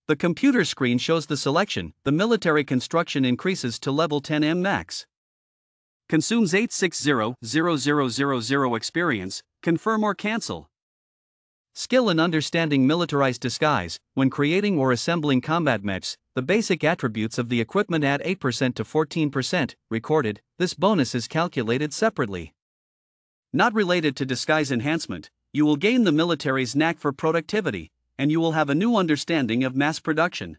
The computer screen shows the selection, the military construction increases to level 10M max. Consumes 860,000 experience, confirm or cancel. Skill in understanding militarized disguise. When creating or assembling combat mechs, the basic attributes of the equipment add 8% to 14%, recorded. This bonus is calculated separately. Not related to disguise enhancement, you will gain the military's knack for productivity, and you will have a new understanding of mass production.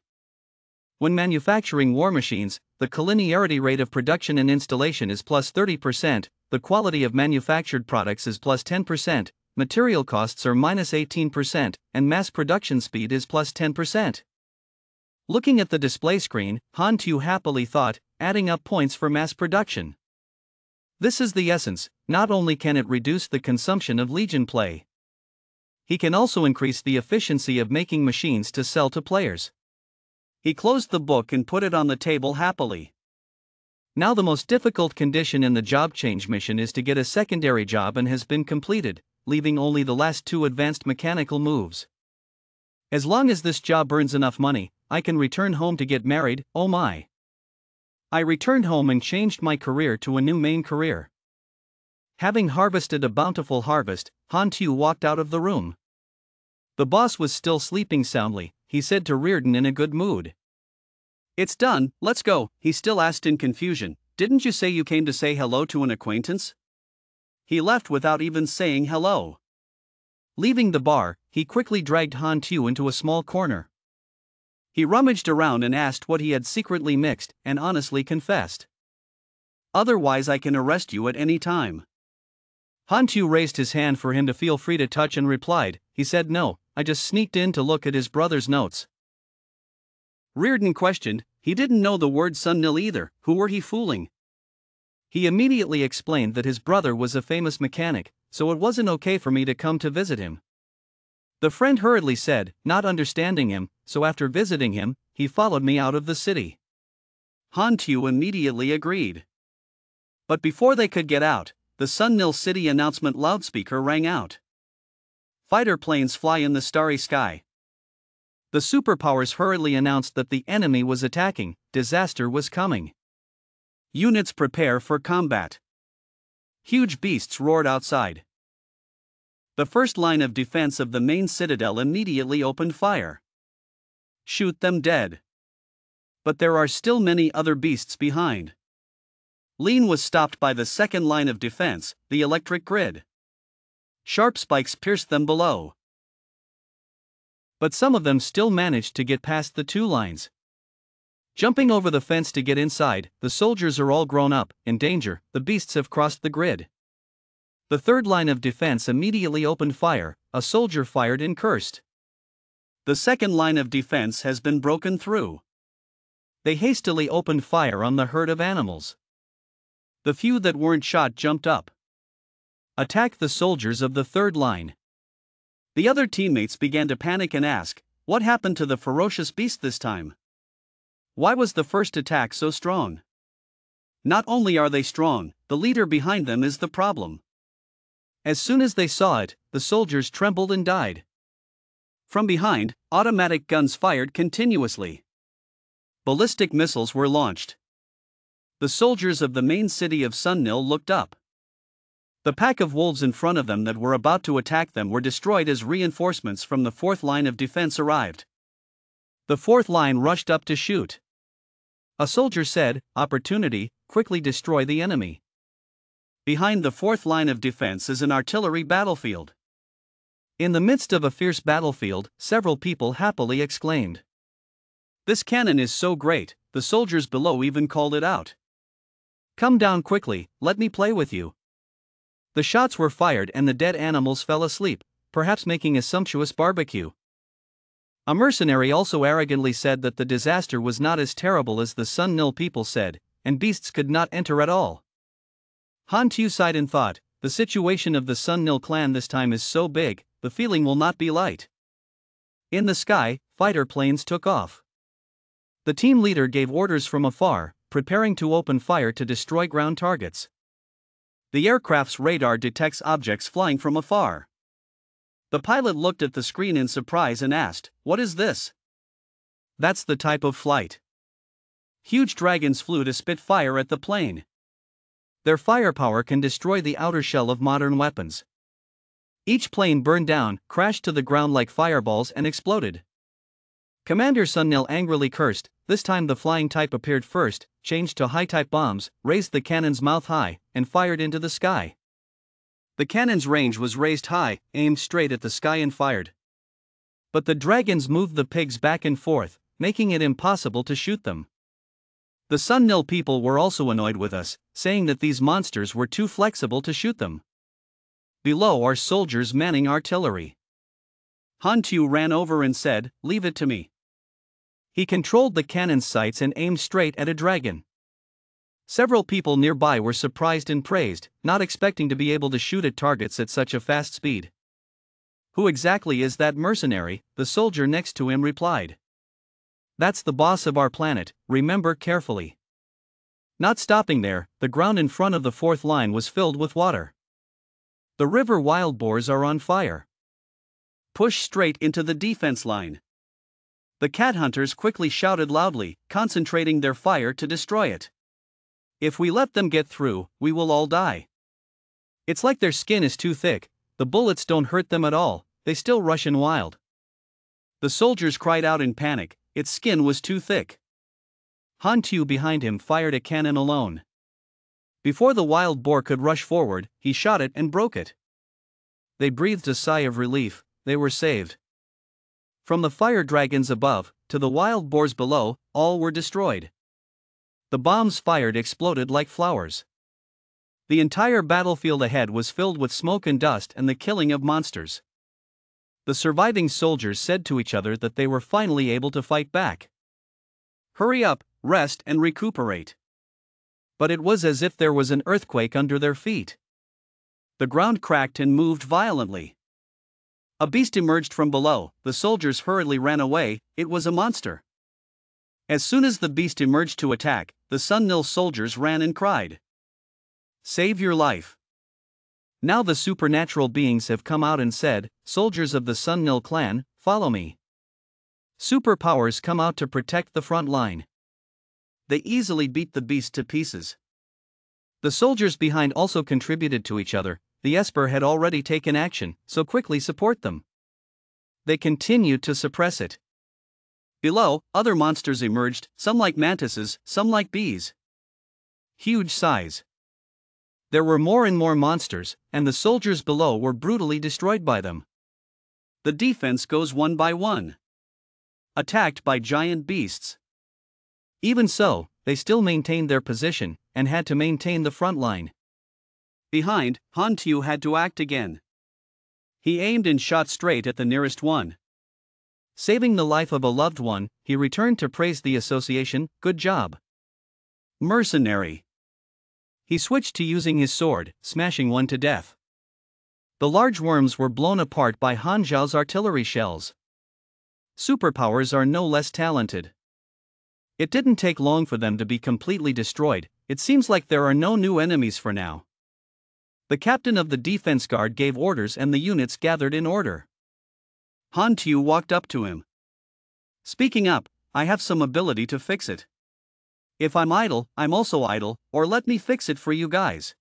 When manufacturing war machines, the collinearity rate of production and installation is +30%, the quality of manufactured products is +10%, material costs are -18%, and mass production speed is +10%. Looking at the display screen, Han Tu happily thought, adding up points for mass production. This is the essence. Not only can it reduce the consumption of Legion play, he can also increase the efficiency of making machines to sell to players. He closed the book and put it on the table happily. Now the most difficult condition in the job change mission is to get a secondary job and has been completed, leaving only the last 2 advanced mechanical moves. As long as this job earns enough money, I can return home to get married. Oh my. I returned home and changed my career to a new main career. Having harvested a bountiful harvest, Han Tu walked out of the room. The boss was still sleeping soundly. He said to Reardon in a good mood. "It's done, let's go." He still asked in confusion, "Didn't you say you came to say hello to an acquaintance?" He left without even saying hello. Leaving the bar, he quickly dragged Han Tu into a small corner. He rummaged around and asked what he had secretly mixed, and honestly confessed. "Otherwise I can arrest you at any time." Han Tu raised his hand for him to feel free to touch and replied, he said, "No, I just sneaked in to look at his brother's notes." Reardon questioned, he didn't know the word Sun Nil either, who were he fooling? He immediately explained that his brother was a famous mechanic, so it wasn't okay for me to come to visit him. The friend hurriedly said, not understanding him, so after visiting him, he followed me out of the city. Han Tu immediately agreed. But before they could get out, the Sun Nil City announcement loudspeaker rang out. Fighter planes fly in the starry sky. The superpowers hurriedly announced that the enemy was attacking, disaster was coming. Units prepare for combat. Huge beasts roared outside. The first line of defense of the main citadel immediately opened fire. Shoot them dead. But there are still many other beasts behind. Lean was stopped by the second line of defense, the electric grid. Sharp spikes pierced them below. But some of them still managed to get past the 2 lines. Jumping over the fence to get inside, the soldiers are all grown up, in danger, the beasts have crossed the grid. The third line of defense immediately opened fire, a soldier fired and cursed. The second line of defense has been broken through. They hastily opened fire on the herd of animals. The few that weren't shot jumped up. Attacked the soldiers of the third line. The other teammates began to panic and ask, what happened to the ferocious beast this time? Why was the first attack so strong? Not only are they strong, the leader behind them is the problem. As soon as they saw it, the soldiers trembled and died. From behind, automatic guns fired continuously. Ballistic missiles were launched. The soldiers of the main city of Sun Nil looked up. The pack of wolves in front of them that were about to attack them were destroyed as reinforcements from the fourth line of defense arrived. The fourth line rushed up to shoot. A soldier said, "Opportunity, quickly destroy the enemy." Behind the fourth line of defense is an artillery battlefield. In the midst of a fierce battlefield, several people happily exclaimed, "This cannon is so great, the soldiers below even called it out. "Come down quickly, let me play with you." The shots were fired and the dead animals fell asleep, perhaps making a sumptuous barbecue. A mercenary also arrogantly said that the disaster was not as terrible as the Sun Nil people said, and beasts could not enter at all. Han Tu sighed and thought, the situation of the Sun Nil clan this time is so big, the feeling will not be light. In the sky, fighter planes took off. The team leader gave orders from afar, preparing to open fire to destroy ground targets. The aircraft's radar detects objects flying from afar. The pilot looked at the screen in surprise and asked, "What is this?" That's the type of flight. Huge dragons flew to spit fire at the plane. Their firepower can destroy the outer shell of modern weapons. Each plane burned down, crashed to the ground like fireballs and exploded. Commander Sun Nil angrily cursed. This time the flying type appeared first, changed to high-type bombs, raised the cannon's mouth high, and fired into the sky. The cannon's range was raised high, aimed straight at the sky and fired. But the dragons moved the pigs back and forth, making it impossible to shoot them. The Sun Nil people were also annoyed with us, saying that these monsters were too flexible to shoot them. Below are soldiers manning artillery. Han Tu ran over and said, "Leave it to me." He controlled the cannon's sights and aimed straight at a dragon. Several people nearby were surprised and praised, not expecting to be able to shoot at targets at such a fast speed. "Who exactly is that mercenary?" the soldier next to him replied. "That's the boss of our planet, remember carefully." Not stopping there, the ground in front of the fourth line was filled with water. "The river wild boars are on fire. Push straight into the defense line." The cat hunters quickly shouted loudly, concentrating their fire to destroy it. "If we let them get through, we will all die. It's like their skin is too thick, the bullets don't hurt them at all, they still rush in wild." The soldiers cried out in panic, its skin was too thick. Han Tu behind him fired a cannon alone. Before the wild boar could rush forward, he shot it and broke it. They breathed a sigh of relief, they were saved. From the fire dragons above, to the wild boars below, all were destroyed. The bombs fired exploded like flowers. The entire battlefield ahead was filled with smoke and dust and the killing of monsters. The surviving soldiers said to each other that they were finally able to fight back. "Hurry up, rest and recuperate." But it was as if there was an earthquake under their feet. The ground cracked and moved violently. A beast emerged from below, the soldiers hurriedly ran away, it was a monster. As soon as the beast emerged to attack, the Sun Nil soldiers ran and cried, "Save your life." Now the supernatural beings have come out and said, "Soldiers of the Sun Nil clan, follow me." Superpowers come out to protect the front line. They easily beat the beast to pieces. The soldiers behind also contributed to each other. The Esper had already taken action, so quickly support them. They continued to suppress it. Below, other monsters emerged, some like mantises, some like bees. Huge size. There were more and more monsters, and the soldiers below were brutally destroyed by them. The defense goes one by one. Attacked by giant beasts. Even so, they still maintained their position, and had to maintain the front line. Behind, Han Tu had to act again. He aimed and shot straight at the nearest one. Saving the life of a loved one, he returned to praise the association, "Good job." Mercenary. He switched to using his sword, smashing one to death. The large worms were blown apart by Han Zhao's artillery shells. Superpowers are no less talented. It didn't take long for them to be completely destroyed. It seems like there are no new enemies for now. The captain of the defense guard gave orders and the units gathered in order. Han Tu walked up to him. "Speaking up, I have some ability to fix it. If I'm idle, I'm also idle, or let me fix it for you guys."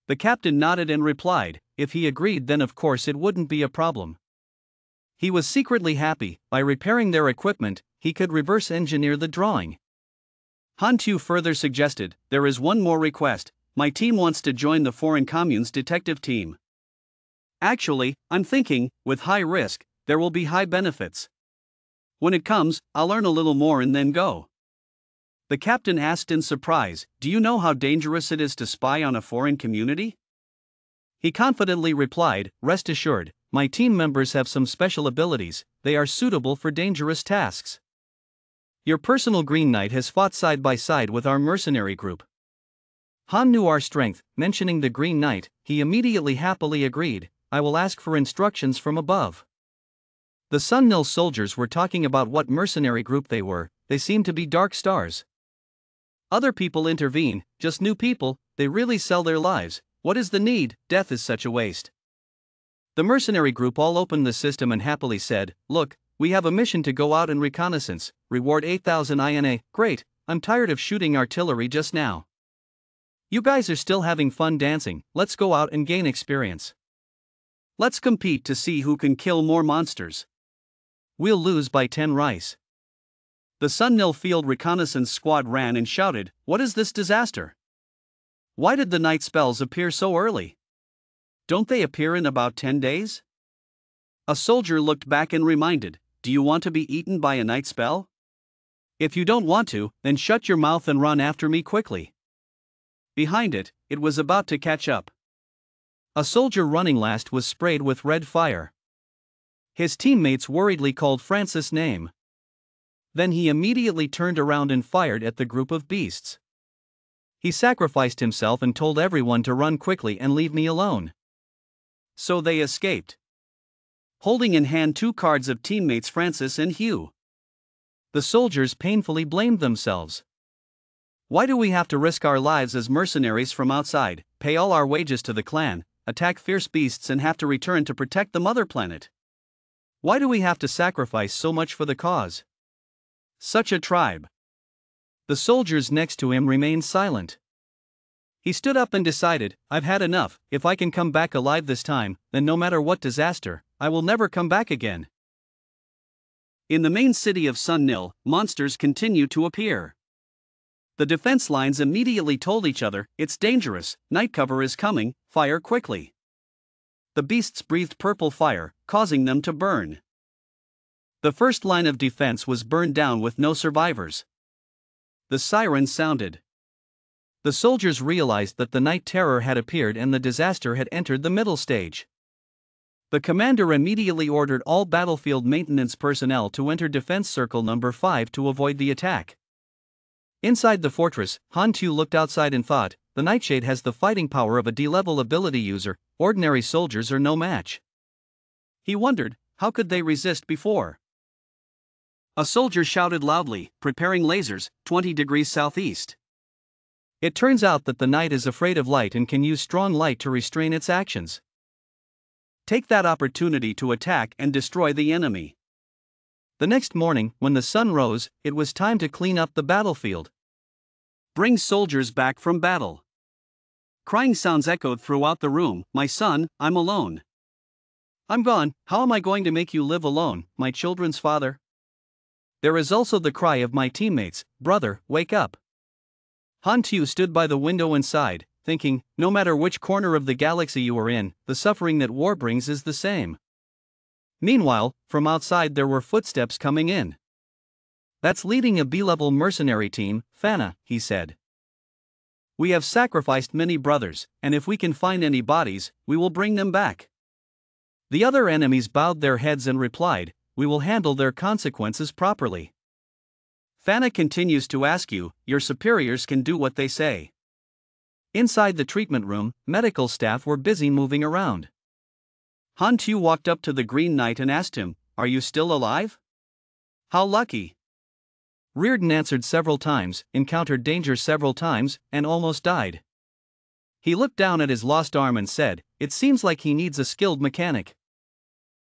The captain nodded and replied, if he agreed then of course it wouldn't be a problem. He was secretly happy, by repairing their equipment, he could reverse engineer the drawing. Han Tu further suggested, "There is one more request, my team wants to join the Foreign Commune's detective team." Actually, I'm thinking, with high risk, there will be high benefits. When it comes, I'll learn a little more and then go. The captain asked in surprise, do you know how dangerous it is to spy on a foreign community? He confidently replied, rest assured, my team members have some special abilities, they are suitable for dangerous tasks. Your personal Green Knight has fought side by side with our mercenary group. Han knew our strength, mentioning the Green Knight, he immediately happily agreed, I will ask for instructions from above. The Sun Nil soldiers were talking about what mercenary group they were, they seemed to be Dark Stars. Other people intervene, just new people, they really sell their lives, what is the need, death is such a waste. The mercenary group all opened the system and happily said, look, we have a mission to go out and reconnaissance, reward 8,000 INA, great, I'm tired of shooting artillery just now. You guys are still having fun dancing, let's go out and gain experience. Let's compete to see who can kill more monsters. We'll lose by 10 rice. The Sun Nil Field Reconnaissance Squad ran and shouted, what is this disaster? Why did the night spells appear so early? Don't they appear in about 10 days? A soldier looked back and reminded, do you want to be eaten by a night spell? If you don't want to, then shut your mouth and run after me quickly. Behind it, it was about to catch up. A soldier running last was sprayed with red fire. His teammates worriedly called Francis' name. Then he immediately turned around and fired at the group of beasts. He sacrificed himself and told everyone to run quickly and leave me alone. So they escaped, holding in hand 2 cards of teammates Francis and Hugh. The soldiers painfully blamed themselves. Why do we have to risk our lives as mercenaries from outside, pay all our wages to the clan, attack fierce beasts and have to return to protect the mother planet? Why do we have to sacrifice so much for the cause? Such a tribe. The soldiers next to him remained silent. He stood up and decided, I've had enough, if I can come back alive this time, then no matter what disaster, I will never come back again. In the main city of Sun Nil, monsters continue to appear. The defense lines immediately told each other, it's dangerous, night cover is coming, fire quickly. The beasts breathed purple fire, causing them to burn. The first line of defense was burned down with no survivors. The siren sounded. The soldiers realized that the night terror had appeared and the disaster had entered the middle stage. The commander immediately ordered all battlefield maintenance personnel to enter defense circle number 5 to avoid the attack. Inside the fortress, Han Tu looked outside and thought, the Nightshade has the fighting power of a D-level ability user, ordinary soldiers are no match. He wondered, how could they resist before? A soldier shouted loudly, preparing lasers, 20 degrees southeast. It turns out that the night is afraid of light and can use strong light to restrain its actions. Take that opportunity to attack and destroy the enemy. The next morning, when the sun rose, it was time to clean up the battlefield. Bring soldiers back from battle. Crying sounds echoed throughout the room, my son, I'm alone. I'm gone, how am I going to make you live alone, my children's father? There is also the cry of my teammates, brother, wake up. Han Tu stood by the window and sighed, thinking, no matter which corner of the galaxy you are in, the suffering that war brings is the same. Meanwhile, from outside there were footsteps coming in. That's leading a B-level mercenary team, Fana, he said. We have sacrificed many brothers, and if we can find any bodies, we will bring them back. The other enemies bowed their heads and replied, we will handle their consequences properly. Fana continues to ask you, your superiors can do what they say. Inside the treatment room, medical staff were busy moving around. Han Tu walked up to the Green Knight and asked him, are you still alive? How lucky. Reardon answered several times, encountered danger several times, and almost died. He looked down at his lost arm and said, it seems like he needs a skilled mechanic.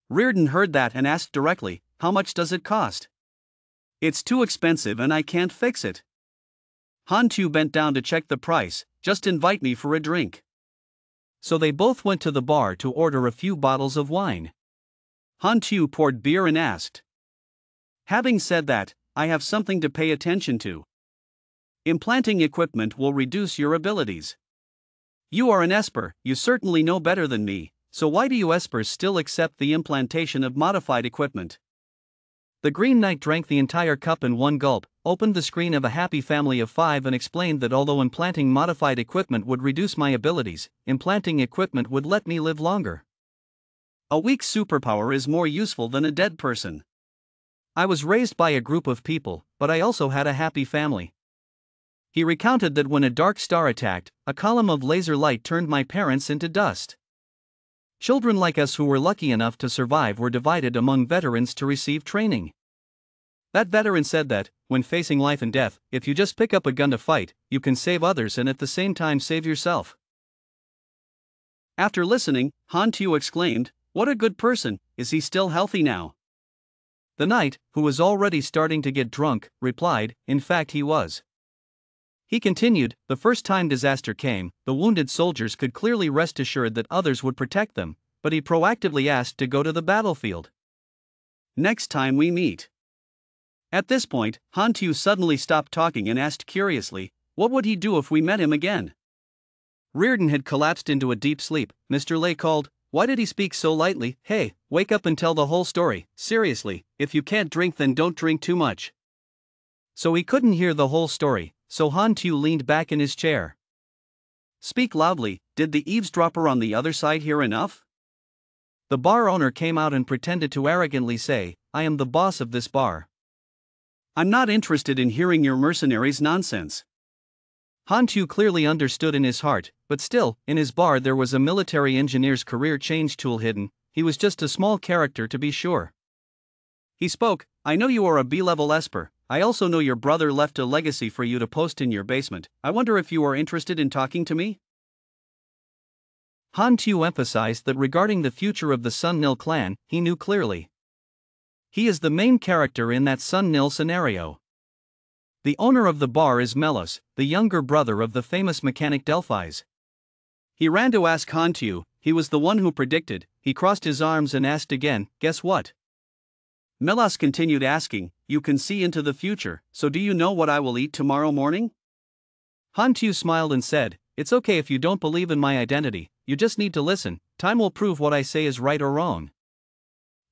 Reardon heard that and asked directly, how much does it cost? It's too expensive and I can't fix it. Han Tu bent down to check the price, just invite me for a drink. So they both went to the bar to order a few bottles of wine. Han Tu poured beer and asked, having said that, I have something to pay attention to. Implanting equipment will reduce your abilities. You are an Esper, you certainly know better than me, So why do you espers still accept the implantation of modified equipment? The Green Knight drank the entire cup in one gulp, opened the screen of a happy family of 5 and explained that although implanting modified equipment would reduce my abilities, implanting equipment would let me live longer. A weak superpower is more useful than a dead person. I was raised by a group of people, but I also had a happy family. He recounted that when a dark star attacked, a column of laser light turned my parents into dust. Children like us who were lucky enough to survive were divided among veterans to receive training. That veteran said that, when facing life and death, if you just pick up a gun to fight, you can save others and at the same time save yourself. After listening, Han Tu exclaimed, "What a good person, is he still healthy now?" The knight, who was already starting to get drunk, replied, "In fact he was." He continued, "The first time disaster came, the wounded soldiers could clearly rest assured that others would protect them, but he proactively asked to go to the battlefield. Next time we meet." At this point, Han Tu suddenly stopped talking and asked curiously, "What would he do if we met him again?" Reardon had collapsed into a deep sleep. Mr. Lay called, "Why did he speak so lightly? Hey, wake up and tell the whole story. Seriously, if you can't drink then don't drink too much." So he couldn't hear the whole story, so Han Tu leaned back in his chair. "Speak loudly, did the eavesdropper on the other side hear enough?" The bar owner came out and pretended to arrogantly say, "I am the boss of this bar." "I'm not interested in hearing your mercenaries' nonsense." Han Tu clearly understood in his heart, but still, in his bar there was a military engineer's career change tool hidden. He was just a small character to be sure. He spoke, "I know you are a B-level esper. I also know your brother left a legacy for you to post in your basement. I wonder if you are interested in talking to me?" Han Tu emphasized that regarding the future of the Sun Nil clan, he knew clearly. He is the main character in that Sun Nil scenario. The owner of the bar is Melos, the younger brother of the famous mechanic Delphis. He ran to ask Han Tu, he was the one who predicted. He crossed his arms and asked again, "Guess what?" Melos continued asking, "You can see into the future, so do you know what I will eat tomorrow morning?" Han Tu smiled and said, "It's okay if you don't believe in my identity, you just need to listen. Time will prove what I say is right or wrong.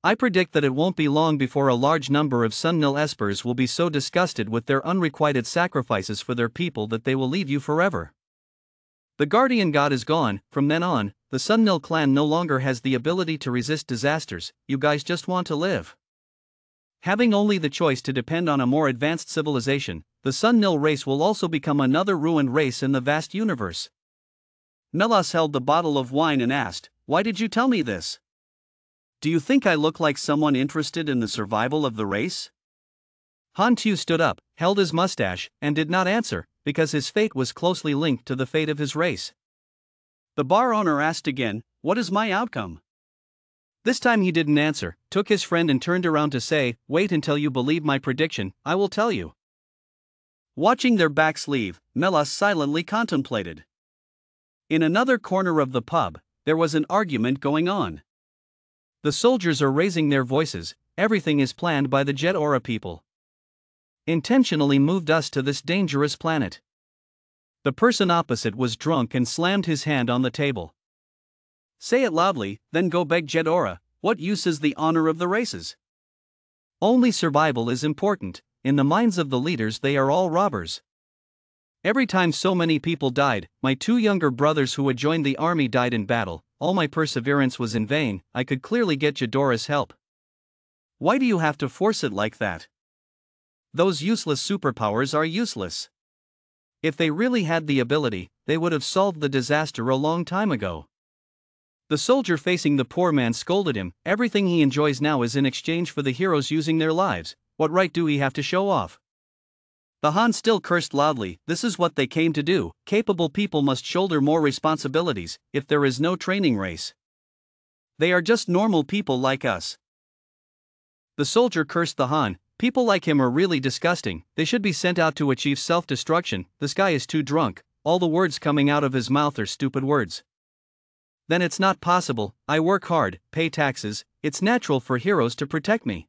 I predict that it won't be long before a large number of Sun Nil espers will be so disgusted with their unrequited sacrifices for their people that they will leave you forever. The guardian god is gone. From then on, the Sun Nil clan no longer has the ability to resist disasters. You guys just want to live. Having only the choice to depend on a more advanced civilization, the Sun Nil race will also become another ruined race in the vast universe." Melos held the bottle of wine and asked, "Why did you tell me this? Do you think I look like someone interested in the survival of the race?" Han Tu stood up, held his mustache, and did not answer, because his fate was closely linked to the fate of his race. The bar owner asked again, "What is my outcome?" This time he didn't answer, took his friend and turned around to say, "Wait until you believe my prediction, I will tell you." Watching their backs leave, Melos silently contemplated. In another corner of the pub, there was an argument going on. The soldiers are raising their voices. Everything is planned by the Jet Aura people. Intentionally moved us to this dangerous planet. The person opposite was drunk and slammed his hand on the table. "Say it loudly, then go beg Jet Aura. What use is the honor of the races? Only survival is important. In the minds of the leaders they are all robbers. Every time so many people died, my 2 younger brothers who had joined the army died in battle, all my perseverance was in vain. I could clearly get Jadora's help." "Why do you have to force it like that? Those useless superpowers are useless. If they really had the ability, they would have solved the disaster a long time ago." The soldier facing the poor man scolded him, "Everything he enjoys now is in exchange for the heroes using their lives. What right do we have to show off?" The Han still cursed loudly. "This is what they came to do. Capable people must shoulder more responsibilities if there is no training race. They are just normal people like us." The soldier cursed the Han. "People like him are really disgusting. They should be sent out to achieve self-destruction. This guy is too drunk. All the words coming out of his mouth are stupid words." "Then it's not possible. I work hard, pay taxes. It's natural for heroes to protect me.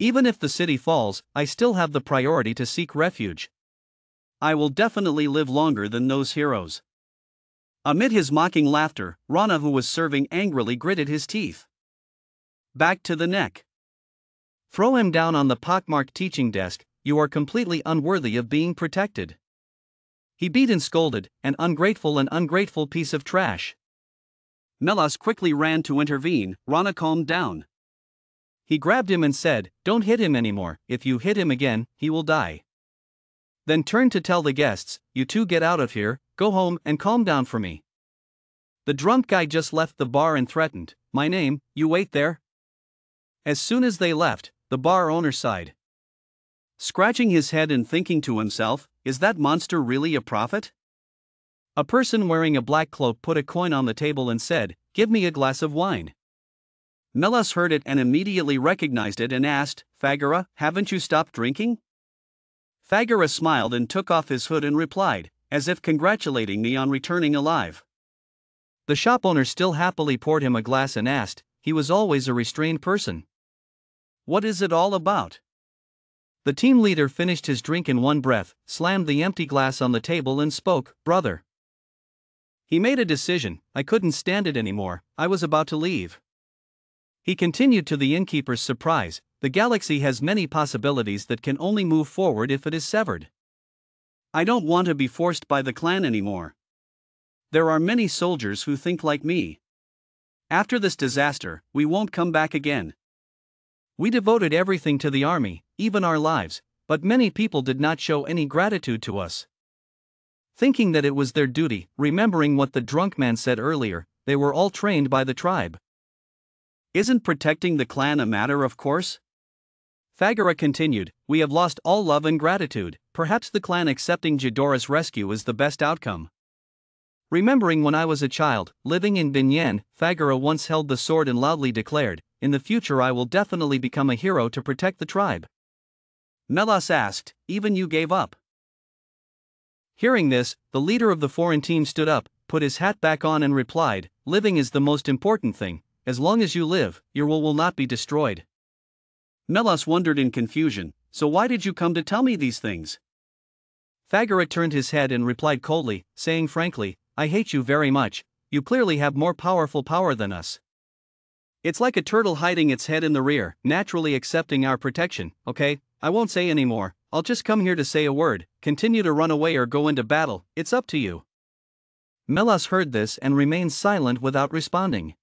Even if the city falls, I still have the priority to seek refuge. I will definitely live longer than those heroes." Amid his mocking laughter, Rana, who was serving, angrily gritted his teeth. Back to the neck. Throw him down on the pockmarked teaching desk, you are completely unworthy of being protected. He beat and scolded, an ungrateful piece of trash. Melas quickly ran to intervene. Rana calmed down. He grabbed him and said, "Don't hit him anymore, if you hit him again, he will die." Then turned to tell the guests, "You two get out of here, go home and calm down for me." The drunk guy just left the bar and threatened, "My name, you wait there." As soon as they left, the bar owner sighed, scratching his head and thinking to himself, is that monster really a prophet? A person wearing a black cloak put a coin on the table and said, "Give me a glass of wine." Melas heard it and immediately recognized it and asked, "Fagara, haven't you stopped drinking?" Fagara smiled and took off his hood and replied, as if congratulating me on returning alive. The shop owner still happily poured him a glass and asked, he was always a restrained person, "What is it all about?" The team leader finished his drink in one breath, slammed the empty glass on the table and spoke, "Brother." He made a decision, I couldn't stand it anymore, I was about to leave. He continued to the innkeeper's surprise, the galaxy has many possibilities that can only move forward if it is severed. I don't want to be forced by the clan anymore. There are many soldiers who think like me. After this disaster, we won't come back again. We devoted everything to the army, even our lives, but many people did not show any gratitude to us. Thinking that it was their duty, remembering what the drunk man said earlier, they were all trained by the tribe. Isn't protecting the clan a matter of course? Fagara continued, we have lost all love and gratitude, perhaps the clan accepting Jidora's rescue is the best outcome. Remembering when I was a child, living in Binyan, Fagara once held the sword and loudly declared, in the future I will definitely become a hero to protect the tribe. Melas asked, even you gave up? Hearing this, the leader of the foreign team stood up, put his hat back on and replied, living is the most important thing, as long as you live, your will not be destroyed. Melas wondered in confusion, so why did you come to tell me these things? Fagara turned his head and replied coldly, saying frankly, I hate you very much, you clearly have more powerful power than us. It's like a turtle hiding its head in the rear, naturally accepting our protection, okay, I won't say anymore, I'll just come here to say a word, continue to run away or go into battle, it's up to you. Melas heard this and remained silent without responding.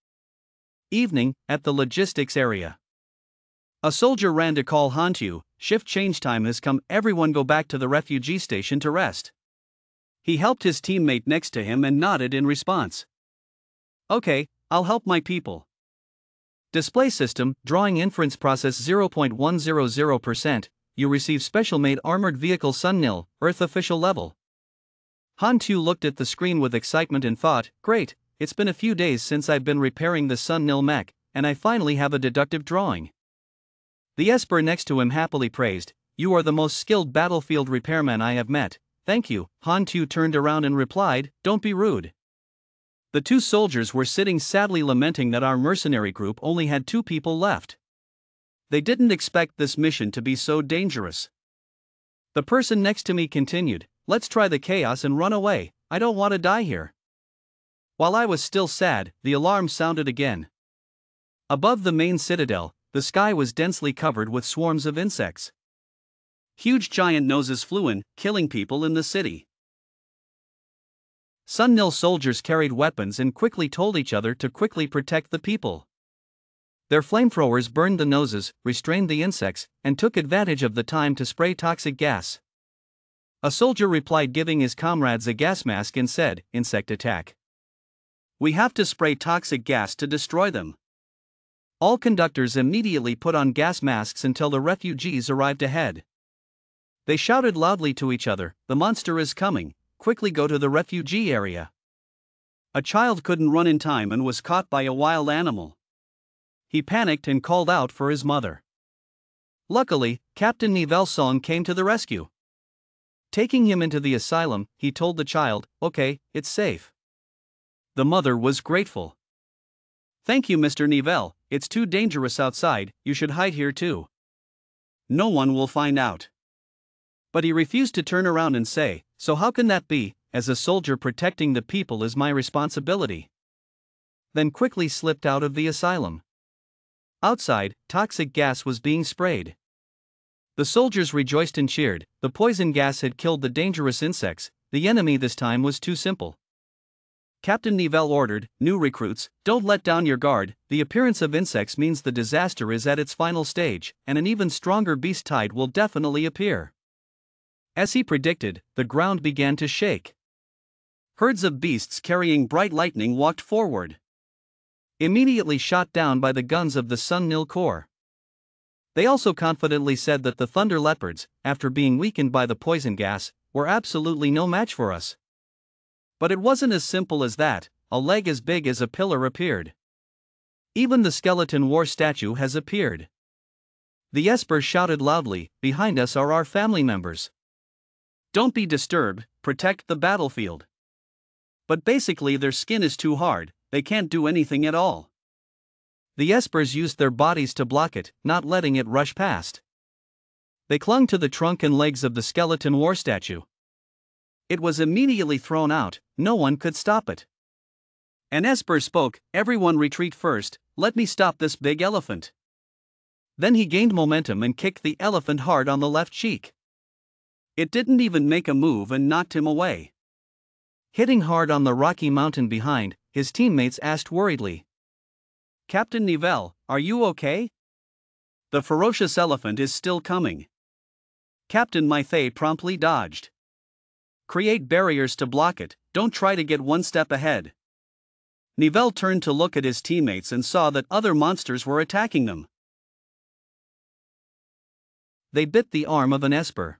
Evening, at the logistics area. A soldier ran to call Hantu, shift change time has come, everyone go back to the refugee station to rest. He helped his teammate next to him and nodded in response. Okay, I'll help my people. Display system, drawing inference process 0.100%, you receive special made armored vehicle Sun-Nil, Earth official level. Hantu looked at the screen with excitement and thought, great, it's been a few days since I've been repairing the Sun-Nil mech, and I finally have a deductive drawing. The Esper next to him happily praised, you are the most skilled battlefield repairman I have met, thank you. Hantu turned around and replied, don't be rude. The two soldiers were sitting sadly lamenting that our mercenary group only had 2 people left. They didn't expect this mission to be so dangerous. The person next to me continued, let's try the chaos and run away, I don't want to die here. While I was still sad, the alarm sounded again. Above the main citadel, the sky was densely covered with swarms of insects. Huge giant noses flew in, killing people in the city. Sun-Nil soldiers carried weapons and quickly told each other to quickly protect the people. Their flamethrowers burned the noses, restrained the insects, and took advantage of the time to spray toxic gas. A soldier replied giving his comrades a gas mask and said, insect attack. We have to spray toxic gas to destroy them. All conductors immediately put on gas masks until the refugees arrived ahead. They shouted loudly to each other, the monster is coming, quickly go to the refugee area. A child couldn't run in time and was caught by a wild animal. He panicked and called out for his mother. Luckily, Captain Nivelsong came to the rescue. Taking him into the asylum, he told the child, okay, it's safe. The mother was grateful. Thank you Mr. Nivel, it's too dangerous outside, you should hide here too. No one will find out. But he refused to turn around and say, so how can that be, as a soldier protecting the people is my responsibility. Then quickly slipped out of the asylum. Outside, toxic gas was being sprayed. The soldiers rejoiced and cheered. The poison gas had killed the dangerous insects. The enemy this time was too simple. Captain Nivelle ordered, "New recruits, don't let down your guard. The appearance of insects means the disaster is at its final stage, and an even stronger beast tide will definitely appear." As he predicted, the ground began to shake. Herds of beasts carrying bright lightning walked forward, immediately shot down by the guns of the Sun Nil Corps. They also confidently said that the Thunder Leopards, after being weakened by the poison gas, were absolutely no match for us. But it wasn't as simple as that. A leg as big as a pillar appeared. Even the skeleton war statue has appeared. The Esper shouted loudly, "Behind us are our family members. Don't be disturbed, protect the battlefield." But basically their skin is too hard, they can't do anything at all. The Espers used their bodies to block it, not letting it rush past. They clung to the trunk and legs of the skeleton war statue. It was immediately thrown out, no one could stop it. An Esper spoke, "Everyone retreat first, let me stop this big elephant." Then he gained momentum and kicked the elephant hard on the left cheek. It didn't even make a move and knocked him away. Hitting hard on the rocky mountain behind, his teammates asked worriedly, "Captain Nivelle, are you okay?" "The ferocious elephant is still coming." Captain Maithe promptly dodged. "Create barriers to block it, don't try to get one step ahead." Nivelle turned to look at his teammates and saw that other monsters were attacking them. They bit the arm of an Esper.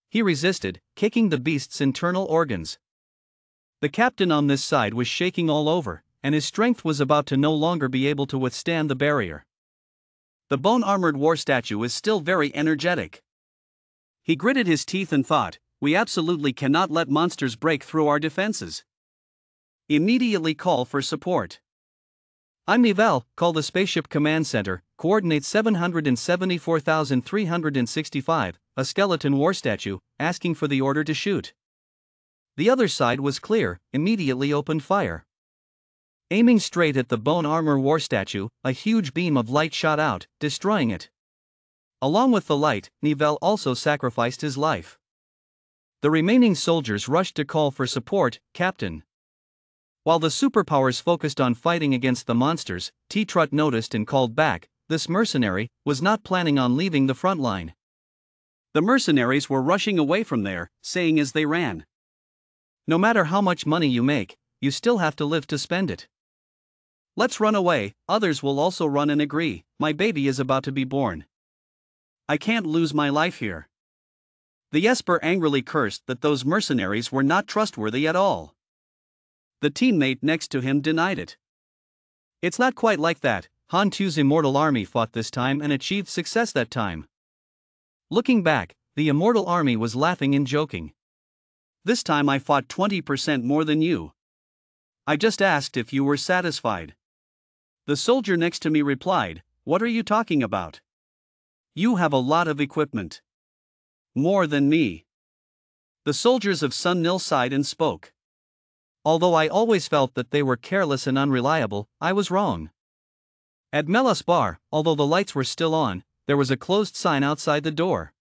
He resisted, kicking the beast's internal organs. The captain on this side was shaking all over, and his strength was about to no longer be able to withstand the barrier. The bone-armored war statue is still very energetic. He gritted his teeth and thought, "We absolutely cannot let monsters break through our defenses. Immediately call for support." "I'm Nivelle, call the Spaceship Command Center, coordinates 774,365, a skeleton war statue, asking for the order to shoot." The other side was clear, immediately opened fire. Aiming straight at the bone armor war statue, a huge beam of light shot out, destroying it. Along with the light, Nivelle also sacrificed his life. The remaining soldiers rushed to call for support, "Captain." While the superpowers focused on fighting against the monsters, T-Trut noticed and called back, this mercenary was not planning on leaving the front line. The mercenaries were rushing away from there, saying as they ran, "No matter how much money you make, you still have to live to spend it. Let's run away." Others will also run and agree, "My baby is about to be born. I can't lose my life here." The Esper angrily cursed that those mercenaries were not trustworthy at all. The teammate next to him denied it. "It's not quite like that. Han Tu's immortal army fought this time and achieved success that time." Looking back, the immortal army was laughing and joking. "This time I fought 20% more than you. I just asked if you were satisfied." The soldier next to me replied, "What are you talking about? You have a lot of equipment. More than me." The soldiers of Sun Nil sighed and spoke. "Although I always felt that they were careless and unreliable, I was wrong." At Melas Bar, although the lights were still on, there was a closed sign outside the door.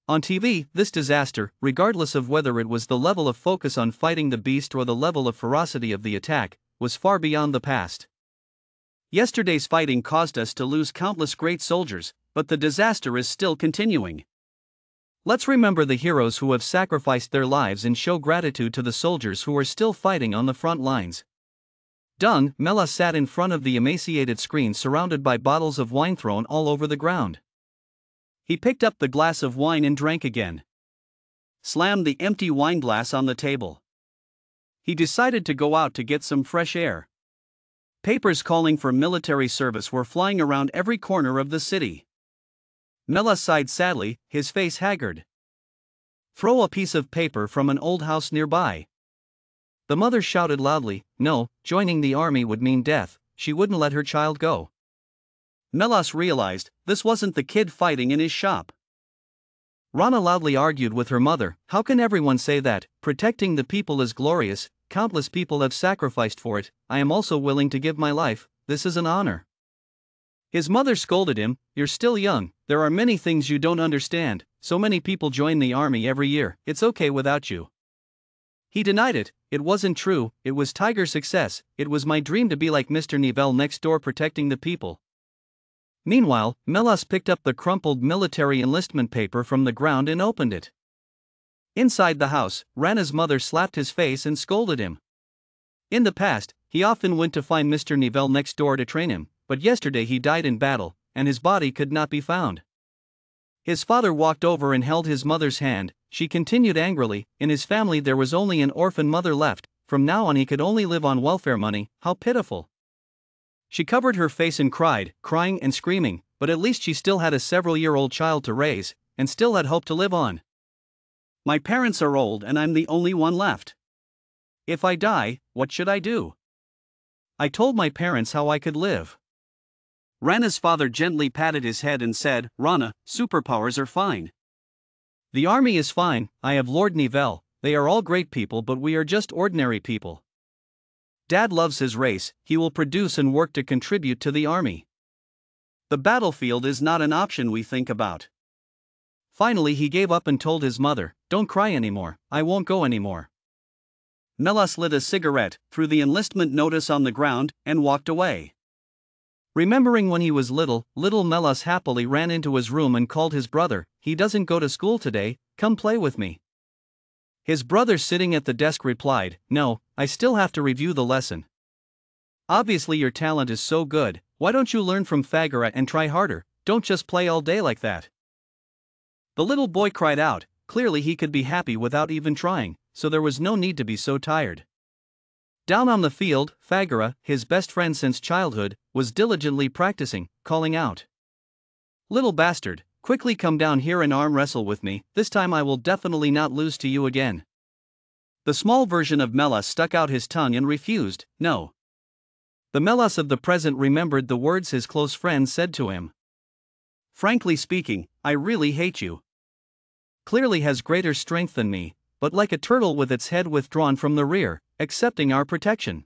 On TV, this disaster, regardless of whether it was the level of focus on fighting the beast or the level of ferocity of the attack, was far beyond the past. Yesterday's fighting caused us to lose countless great soldiers, but the disaster is still continuing. Let's remember the heroes who have sacrificed their lives and show gratitude to the soldiers who are still fighting on the front lines. Dung Mela sat in front of the emaciated screen surrounded by bottles of wine thrown all over the ground. He picked up the glass of wine and drank again. Slammed the empty wine glass on the table. He decided to go out to get some fresh air. Papers calling for military service were flying around every corner of the city. Mela sighed sadly, his face haggard. "Throw a piece of paper from an old house nearby." The mother shouted loudly, "No, joining the army would mean death." She wouldn't let her child go. Melas realized, this wasn't the kid fighting in his shop. Rana loudly argued with her mother, how can everyone say that? Protecting the people is glorious, countless people have sacrificed for it, I am also willing to give my life, this is an honor. His mother scolded him, you're still young, there are many things you don't understand, so many people join the army every year, it's okay without you. He denied it wasn't true, it was Tiger's success, it was my dream to be like Mr. Nivelle next door protecting the people. Meanwhile, Melas picked up the crumpled military enlistment paper from the ground and opened it. Inside the house, Rana's mother slapped his face and scolded him. In the past, he often went to find Mr. Nivelle next door to train him, but yesterday he died in battle, and his body could not be found. His father walked over and held his mother's hand. She continued angrily, in his family there was only an orphan mother left, from now on he could only live on welfare money, how pitiful. She covered her face and cried, crying and screaming, but at least she still had a several-year-old child to raise, and still had hope to live on. My parents are old and I'm the only one left. If I die, what should I do? I told my parents how I could live. Rana's father gently patted his head and said, Rana, superpowers are fine. The army is fine, I have Lord Nivelle, they are all great people but we are just ordinary people. Dad loves his race, he will produce and work to contribute to the army. The battlefield is not an option we think about. Finally he gave up and told his mother, don't cry anymore, I won't go anymore. Melas lit a cigarette, threw the enlistment notice on the ground, and walked away. Remembering when he was little Melas happily ran into his room and called his brother, he doesn't go to school today, come play with me. His brother sitting at the desk replied, no, I still have to review the lesson. Obviously your talent is so good, why don't you learn from Fagara and try harder, don't just play all day like that. The little boy cried out, clearly he could be happy without even trying, so there was no need to be so tired. Down on the field, Fagara, his best friend since childhood, was diligently practicing, calling out. Little bastard, quickly come down here and arm wrestle with me, this time I will definitely not lose to you again. The small version of Melas stuck out his tongue and refused, no. The Melas of the present remembered the words his close friend said to him. Frankly speaking, I really hate you. Clearly has greater strength than me, but like a turtle with its head withdrawn from the rear, accepting our protection.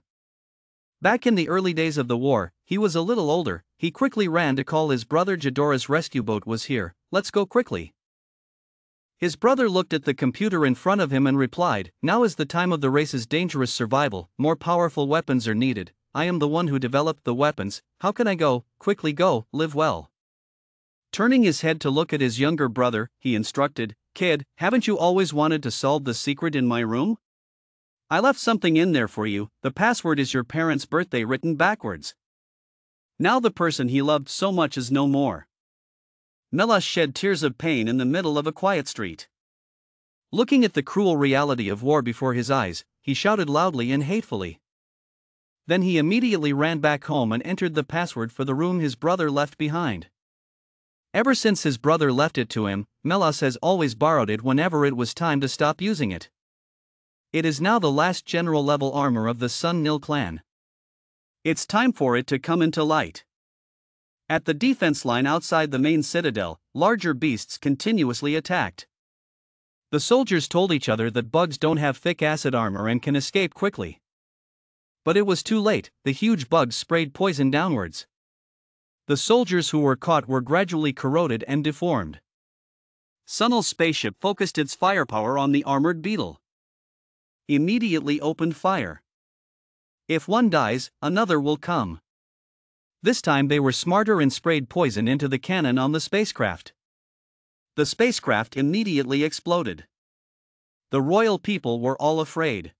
Back in the early days of the war, he was a little older, he quickly ran to call his brother Jidora's rescue boat was here, let's go quickly. His brother looked at the computer in front of him and replied, now is the time of the race's dangerous survival, more powerful weapons are needed, I am the one who developed the weapons, how can I go, quickly go, live well. Turning his head to look at his younger brother, he instructed, kid, haven't you always wanted to solve the secret in my room? I left something in there for you, the password is your parents' birthday written backwards. Now the person he loved so much is no more. Melas shed tears of pain in the middle of a quiet street. Looking at the cruel reality of war before his eyes, he shouted loudly and hatefully. Then he immediately ran back home and entered the password for the room his brother left behind. Ever since his brother left it to him, Melas has always borrowed it whenever it was time to stop using it. It is now the last general-level armor of the Sun Nil clan. It's time for it to come into light. At the defense line outside the main citadel, larger beasts continuously attacked. The soldiers told each other that bugs don't have thick acid armor and can escape quickly. But it was too late, the huge bugs sprayed poison downwards. The soldiers who were caught were gradually corroded and deformed. Sunil's spaceship focused its firepower on the armored beetle. Immediately opened fire. If one dies, another will come. This time they were smarter and sprayed poison into the cannon on the spacecraft. The spacecraft immediately exploded. The royal people were all afraid.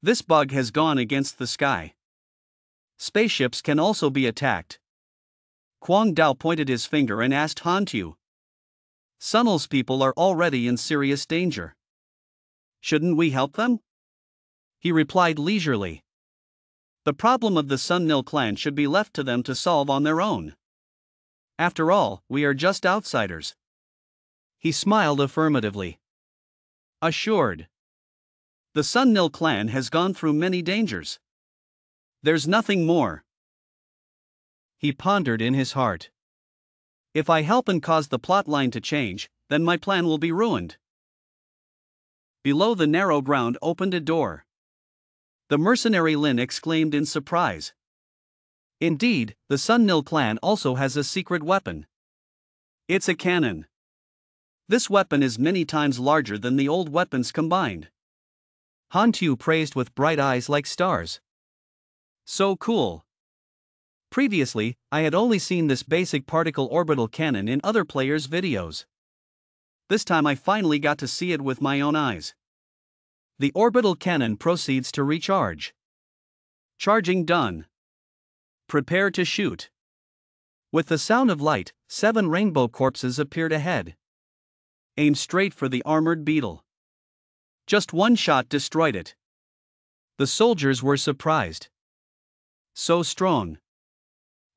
This bug has gone against the sky. Spaceships can also be attacked. Kwang Dao pointed his finger and asked Han Tu. Sunil's people are already in serious danger. Shouldn't we help them? He replied leisurely. The problem of the Sun Nil clan should be left to them to solve on their own. After all, we are just outsiders. He smiled affirmatively. Assured. The Sun Nil clan has gone through many dangers. There's nothing more. He pondered in his heart. If I help and cause the plot line to change, then my plan will be ruined. Below the narrow ground opened a door. The mercenary Lin exclaimed in surprise. Indeed, the Sun Nil clan also has a secret weapon. It's a cannon. This weapon is many times larger than the old weapons combined. Han Tu praised with bright eyes like stars. So cool. Previously, I had only seen this basic particle orbital cannon in other players' videos. This time I finally got to see it with my own eyes. The orbital cannon proceeds to recharge. Charging done. Prepare to shoot. With the sound of light, 7 rainbow corpses appeared ahead. Aim straight for the armored beetle. Just one shot destroyed it. The soldiers were surprised. So strong.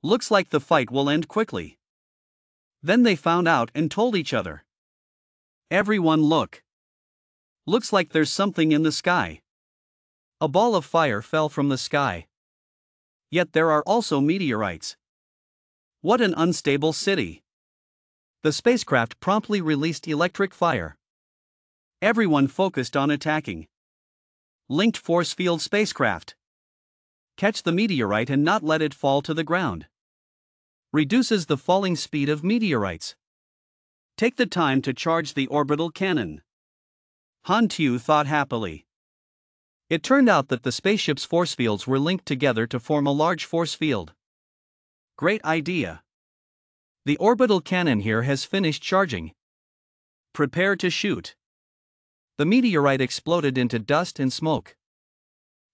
Looks like the fight will end quickly. Then they found out and told each other. Everyone look. Looks like there's something in the sky. A ball of fire fell from the sky. Yet there are also meteorites. What an unstable city. The spacecraft promptly released electric fire. Everyone focused on attacking. Linked force field spacecraft. Catch the meteorite and not let it fall to the ground. Reduces the falling speed of meteorites. Take the time to charge the orbital cannon. Han Tu thought happily. It turned out that the spaceship's force fields were linked together to form a large force field. Great idea. The orbital cannon here has finished charging. Prepare to shoot. The meteorite exploded into dust and smoke.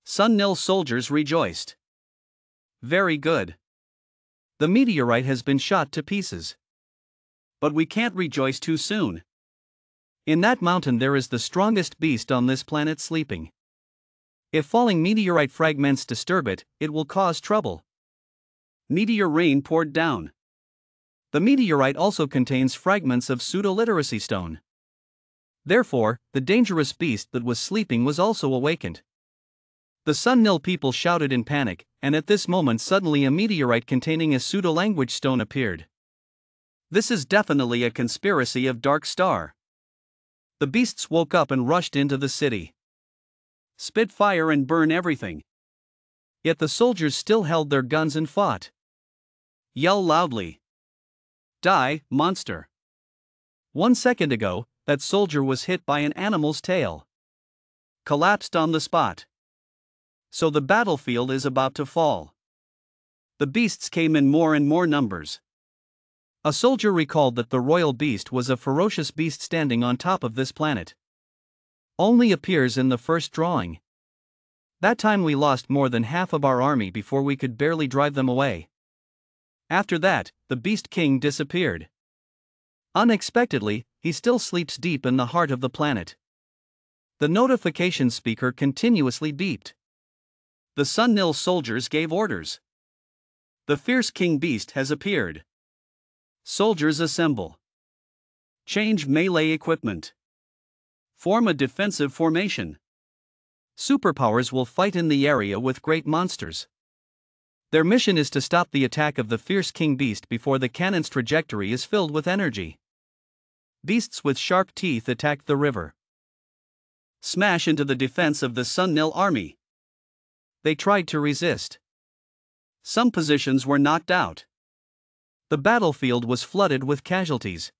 Sun Nil soldiers rejoiced. Very good. The meteorite has been shot to pieces. But we can't rejoice too soon. In that mountain there is the strongest beast on this planet sleeping. If falling meteorite fragments disturb it, it will cause trouble. Meteor rain poured down. The meteorite also contains fragments of pseudo-literacy stone. Therefore, the dangerous beast that was sleeping was also awakened. The Sun Nil people shouted in panic, and at this moment suddenly a meteorite containing a pseudo-language stone appeared. This is definitely a conspiracy of Dark Star. The beasts woke up and rushed into the city. Spit fire and burn everything. Yet the soldiers still held their guns and fought. Yell loudly. Die, monster. 1 second ago, that soldier was hit by an animal's tail. Collapsed on the spot. So the battlefield is about to fall. The beasts came in more and more numbers. A soldier recalled that the royal beast was a ferocious beast standing on top of this planet. Only appears in the first drawing. That time we lost more than half of our army before we could barely drive them away. After that, the Beast King disappeared. Unexpectedly, he still sleeps deep in the heart of the planet. The notification speaker continuously beeped. The Sun Nil soldiers gave orders. The fierce king beast has appeared. Soldiers assemble. Change melee equipment. Form a defensive formation. Superpowers will fight in the area with great monsters. Their mission is to stop the attack of the fierce king beast before the cannon's trajectory is filled with energy. Beasts with sharp teeth attack the river. Smash into the defense of the Sun Nil army. They tried to resist. Some positions were knocked out. The battlefield was flooded with casualties.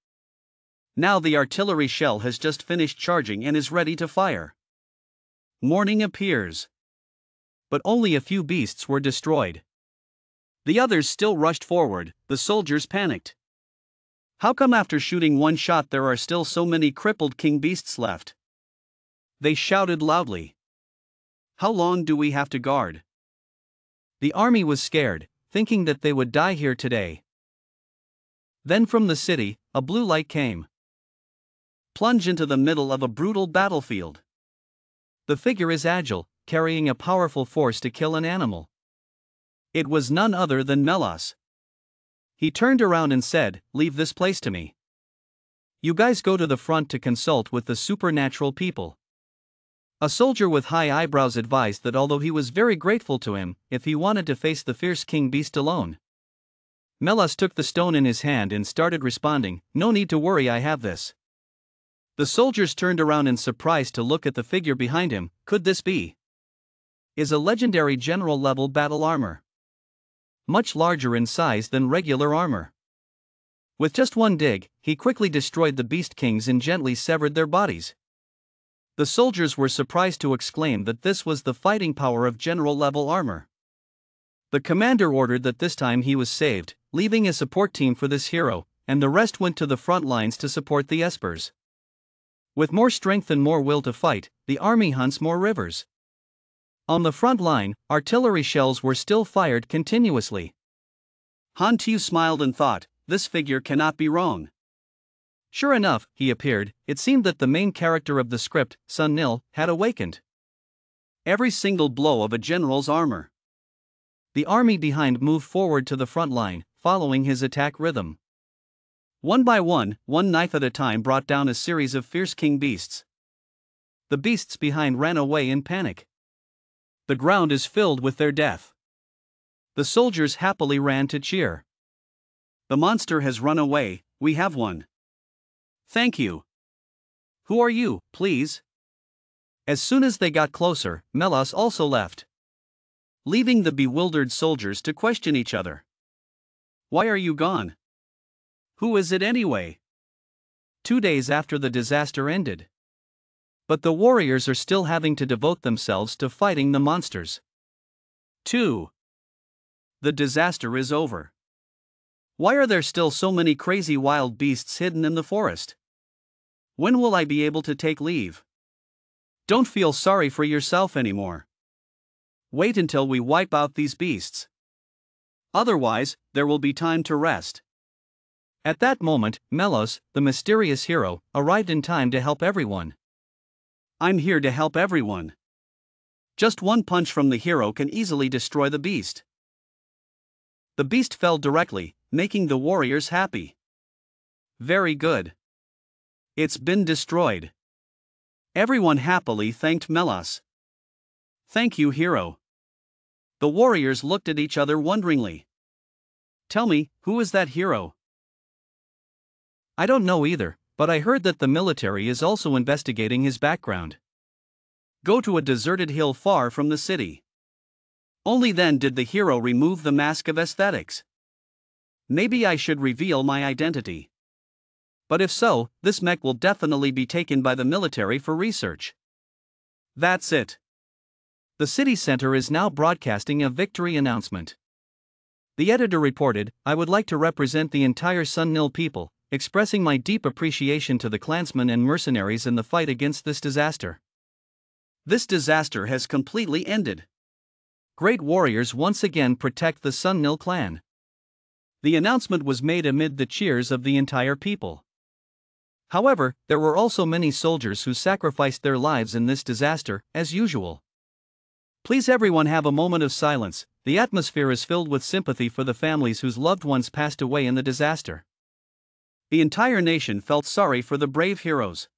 Now the artillery shell has just finished charging and is ready to fire. Morning appears. But only a few beasts were destroyed. The others still rushed forward. The soldiers panicked. How come after shooting one shot there are still so many crippled king beasts left? They shouted loudly. How long do we have to guard? The army was scared, thinking that they would die here today. Then from the city, a blue light came. Plunge into the middle of a brutal battlefield. The figure is agile, carrying a powerful force to kill an animal. It was none other than Melas. He turned around and said, "Leave this place to me. You guys go to the front to consult with the supernatural people." A soldier with high eyebrows advised that although he was very grateful to him, if he wanted to face the fierce king beast alone. Melas took the stone in his hand and started responding, "No need to worry, I have this." The soldiers turned around in surprise to look at the figure behind him. Could this be? Is a legendary general-level battle armor. Much larger in size than regular armor. With just one dig, he quickly destroyed the Beast Kings and gently severed their bodies. The soldiers were surprised to exclaim that this was the fighting power of general-level armor. The commander ordered that this time he was saved, leaving a support team for this hero, and the rest went to the front lines to support the Espers. With more strength and more will to fight, the army hunts more rivers. On the front line, artillery shells were still fired continuously. Han Tu smiled and thought, this figure cannot be wrong. Sure enough, he appeared. It seemed that the main character of the script, Sun Nil, had awakened. Every single blow of a general's armor. The army behind moved forward to the front line, following his attack rhythm. One by one knife at a time brought down a series of fierce king beasts. The beasts behind ran away in panic. The ground is filled with their death. The soldiers happily ran to cheer. The monster has run away, we have won. Thank you. Who are you, please? As soon as they got closer, Melos also left, leaving the bewildered soldiers to question each other. Why are you gone? Who is it anyway? 2 days after the disaster ended. But the warriors are still having to devote themselves to fighting the monsters. 2. The disaster is over. Why are there still so many crazy wild beasts hidden in the forest? When will I be able to take leave? Don't feel sorry for yourself anymore. Wait until we wipe out these beasts. Otherwise, there will be time to rest. At that moment, Melos, the mysterious hero, arrived in time to help everyone. I'm here to help everyone. Just one punch from the hero can easily destroy the beast. The beast fell directly, making the warriors happy. Very good. It's been destroyed. Everyone happily thanked Melos. Thank you, hero. The warriors looked at each other wonderingly. Tell me, who is that hero? I don't know either, but I heard that the military is also investigating his background. Go to a deserted hill far from the city. Only then did the hero remove the mask of aesthetics. Maybe I should reveal my identity. But if so, this mech will definitely be taken by the military for research. That's it. The city center is now broadcasting a victory announcement. The editor reported, I would like to represent the entire Sun Nil people, expressing my deep appreciation to the clansmen and mercenaries in the fight against this disaster. This disaster has completely ended. Great warriors once again protect the Sun Nil clan. The announcement was made amid the cheers of the entire people. However, there were also many soldiers who sacrificed their lives in this disaster, as usual. Please everyone have a moment of silence. The atmosphere is filled with sympathy for the families whose loved ones passed away in the disaster. The entire nation felt sorry for the brave heroes.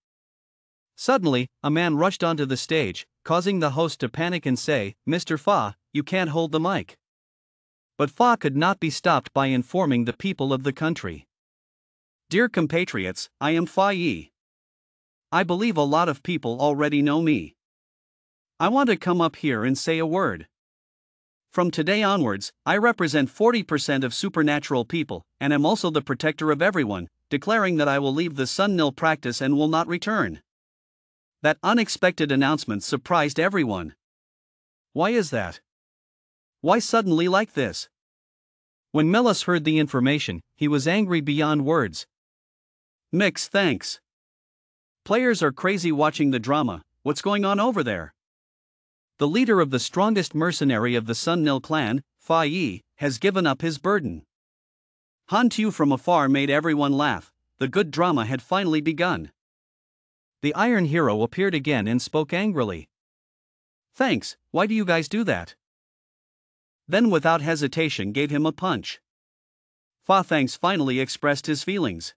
Suddenly, a man rushed onto the stage, causing the host to panic and say, Mr. Fa, you can't hold the mic. But Fa could not be stopped by informing the people of the country. Dear compatriots, I am Fa Yi. I believe a lot of people already know me. I want to come up here and say a word. From today onwards, I represent 40% of supernatural people, and am also the protector of everyone, declaring that I will leave the Sun Nil practice and will not return. That unexpected announcement surprised everyone. Why is that? Why suddenly like this? When Melos heard the information, he was angry beyond words. Mix thanks. Players are crazy watching the drama. What's going on over there? The leader of the strongest mercenary of the Sun Nil clan, Fa Yi, has given up his burden. Han Tu from afar made everyone laugh. The good drama had finally begun. The Iron Hero appeared again and spoke angrily. Thanks, why do you guys do that? Then without hesitation gave him a punch. Fa Thanks finally expressed his feelings.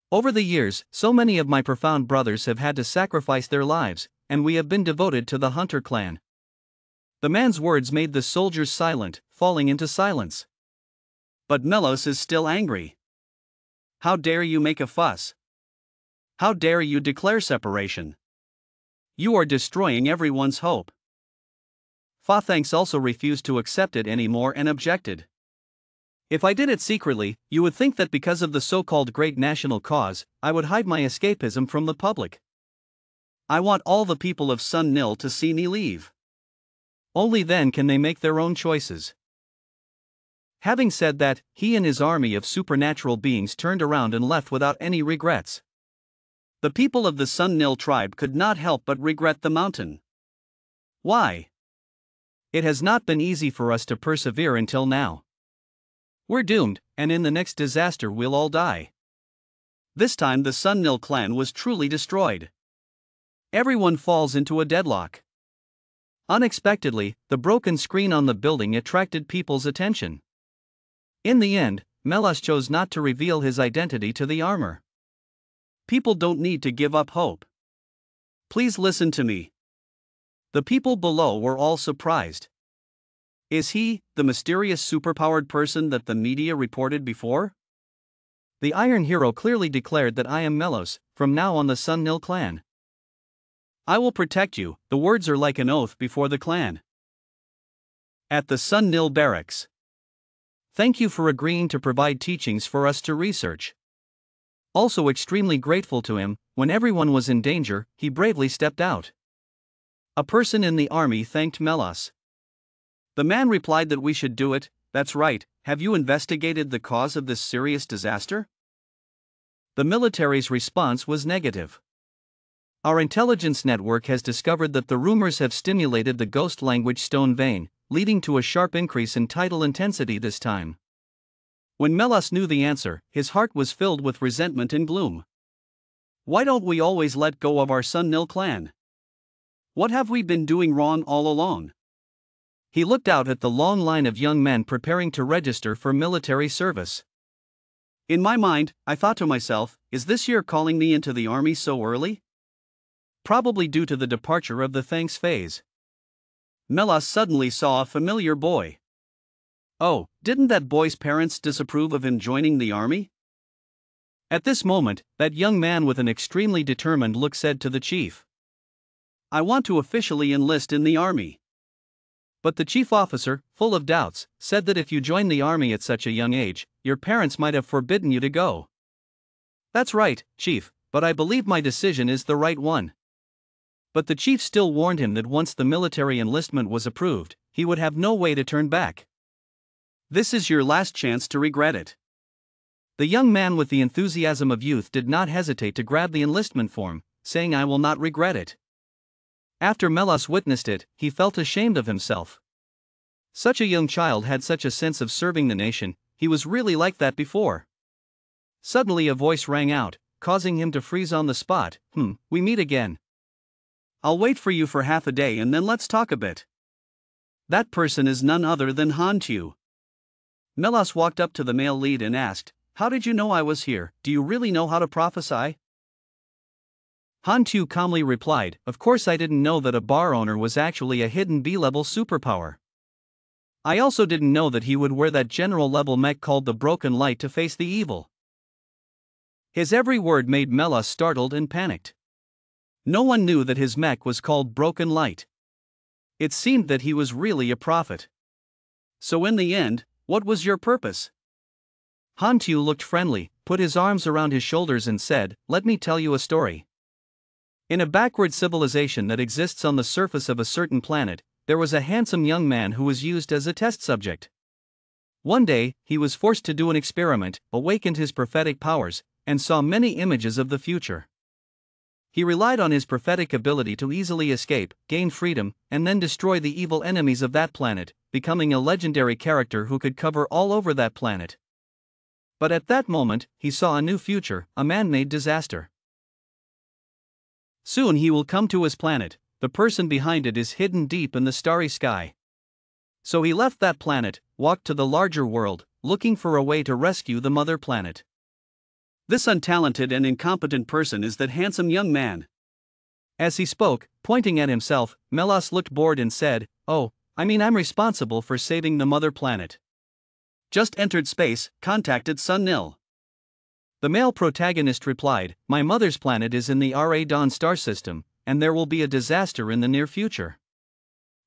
Over the years, so many of my profound brothers have had to sacrifice their lives, and we have been devoted to the Hunter clan. The man's words made the soldiers silent, falling into silence. But Melos is still angry. How dare you make a fuss? How dare you declare separation? You are destroying everyone's hope. Fa Thanks also refused to accept it anymore and objected. If I did it secretly, you would think that because of the so-called great national cause, I would hide my escapism from the public. I want all the people of Sun Nil to see me leave. Only then can they make their own choices. Having said that, he and his army of supernatural beings turned around and left without any regrets. The people of the Sun Nil tribe could not help but regret the mountain. Why? It has not been easy for us to persevere until now. We're doomed, and in the next disaster we'll all die. This time the Sun Nil clan was truly destroyed. Everyone falls into a deadlock. Unexpectedly, the broken screen on the building attracted people's attention. In the end, Melas chose not to reveal his identity to the armor. People don't need to give up hope. Please listen to me. The people below were all surprised. Is he the mysterious superpowered person that the media reported before? The Iron Hero clearly declared that I am Melos, from now on the Sun Nil clan. I will protect you. The words are like an oath before the clan. At the Sun Nil barracks. Thank you for agreeing to provide teachings for us to research. Also extremely grateful to him, when everyone was in danger, he bravely stepped out. A person in the army thanked Melos. The man replied that we should do it. That's right. Have you investigated the cause of this serious disaster? The military's response was negative. Our intelligence network has discovered that the rumors have stimulated the ghost language stone vein, leading to a sharp increase in tidal intensity this time. When Melos knew the answer, his heart was filled with resentment and gloom. Why don't we always let go of our Sun Nil clan? What have we been doing wrong all along? He looked out at the long line of young men preparing to register for military service. In my mind, I thought to myself, is this year calling me into the army so early? Probably due to the departure of the thanks phase. Melos suddenly saw a familiar boy. Oh, didn't that boy's parents disapprove of him joining the army? At this moment, that young man with an extremely determined look said to the chief, I want to officially enlist in the army. But the chief officer, full of doubts, said that if you join the army at such a young age, your parents might have forbidden you to go. That's right, chief, but I believe my decision is the right one. But the chief still warned him that once the military enlistment was approved, he would have no way to turn back. This is your last chance to regret it. The young man with the enthusiasm of youth did not hesitate to grab the enlistment form, saying I will not regret it. After Melos witnessed it, he felt ashamed of himself. Such a young child had such a sense of serving the nation, he was really like that before. Suddenly a voice rang out, causing him to freeze on the spot. We meet again. I'll wait for you for half a day and then let's talk a bit. That person is none other than Hantu. Melos walked up to the male lead and asked, How did you know I was here? Do you really know how to prophesy? Hantu calmly replied, Of course I didn't know that a bar owner was actually a hidden B-level superpower. I also didn't know that he would wear that general-level mech called the Broken Light to face the evil. His every word made Melos startled and panicked. No one knew that his mech was called Broken Light. It seemed that he was really a prophet. So in the end, what was your purpose? Hantu looked friendly, put his arms around his shoulders and said, Let me tell you a story. In a backward civilization that exists on the surface of a certain planet, there was a handsome young man who was used as a test subject. One day, he was forced to do an experiment, awakened his prophetic powers, and saw many images of the future. He relied on his prophetic ability to easily escape, gain freedom, and then destroy the evil enemies of that planet, becoming a legendary character who could cover all over that planet. But at that moment, he saw a new future, a man-made disaster. Soon he will come to his planet, the person behind it is hidden deep in the starry sky. So he left that planet, walked to the larger world, looking for a way to rescue the mother planet. This untalented and incompetent person is that handsome young man. As he spoke, pointing at himself, Melos looked bored and said, I'm responsible for saving the mother planet. Just entered space, contacted Sun Nil. The male protagonist replied, "My mother's planet is in the Ra Dawn star system, and there will be a disaster in the near future."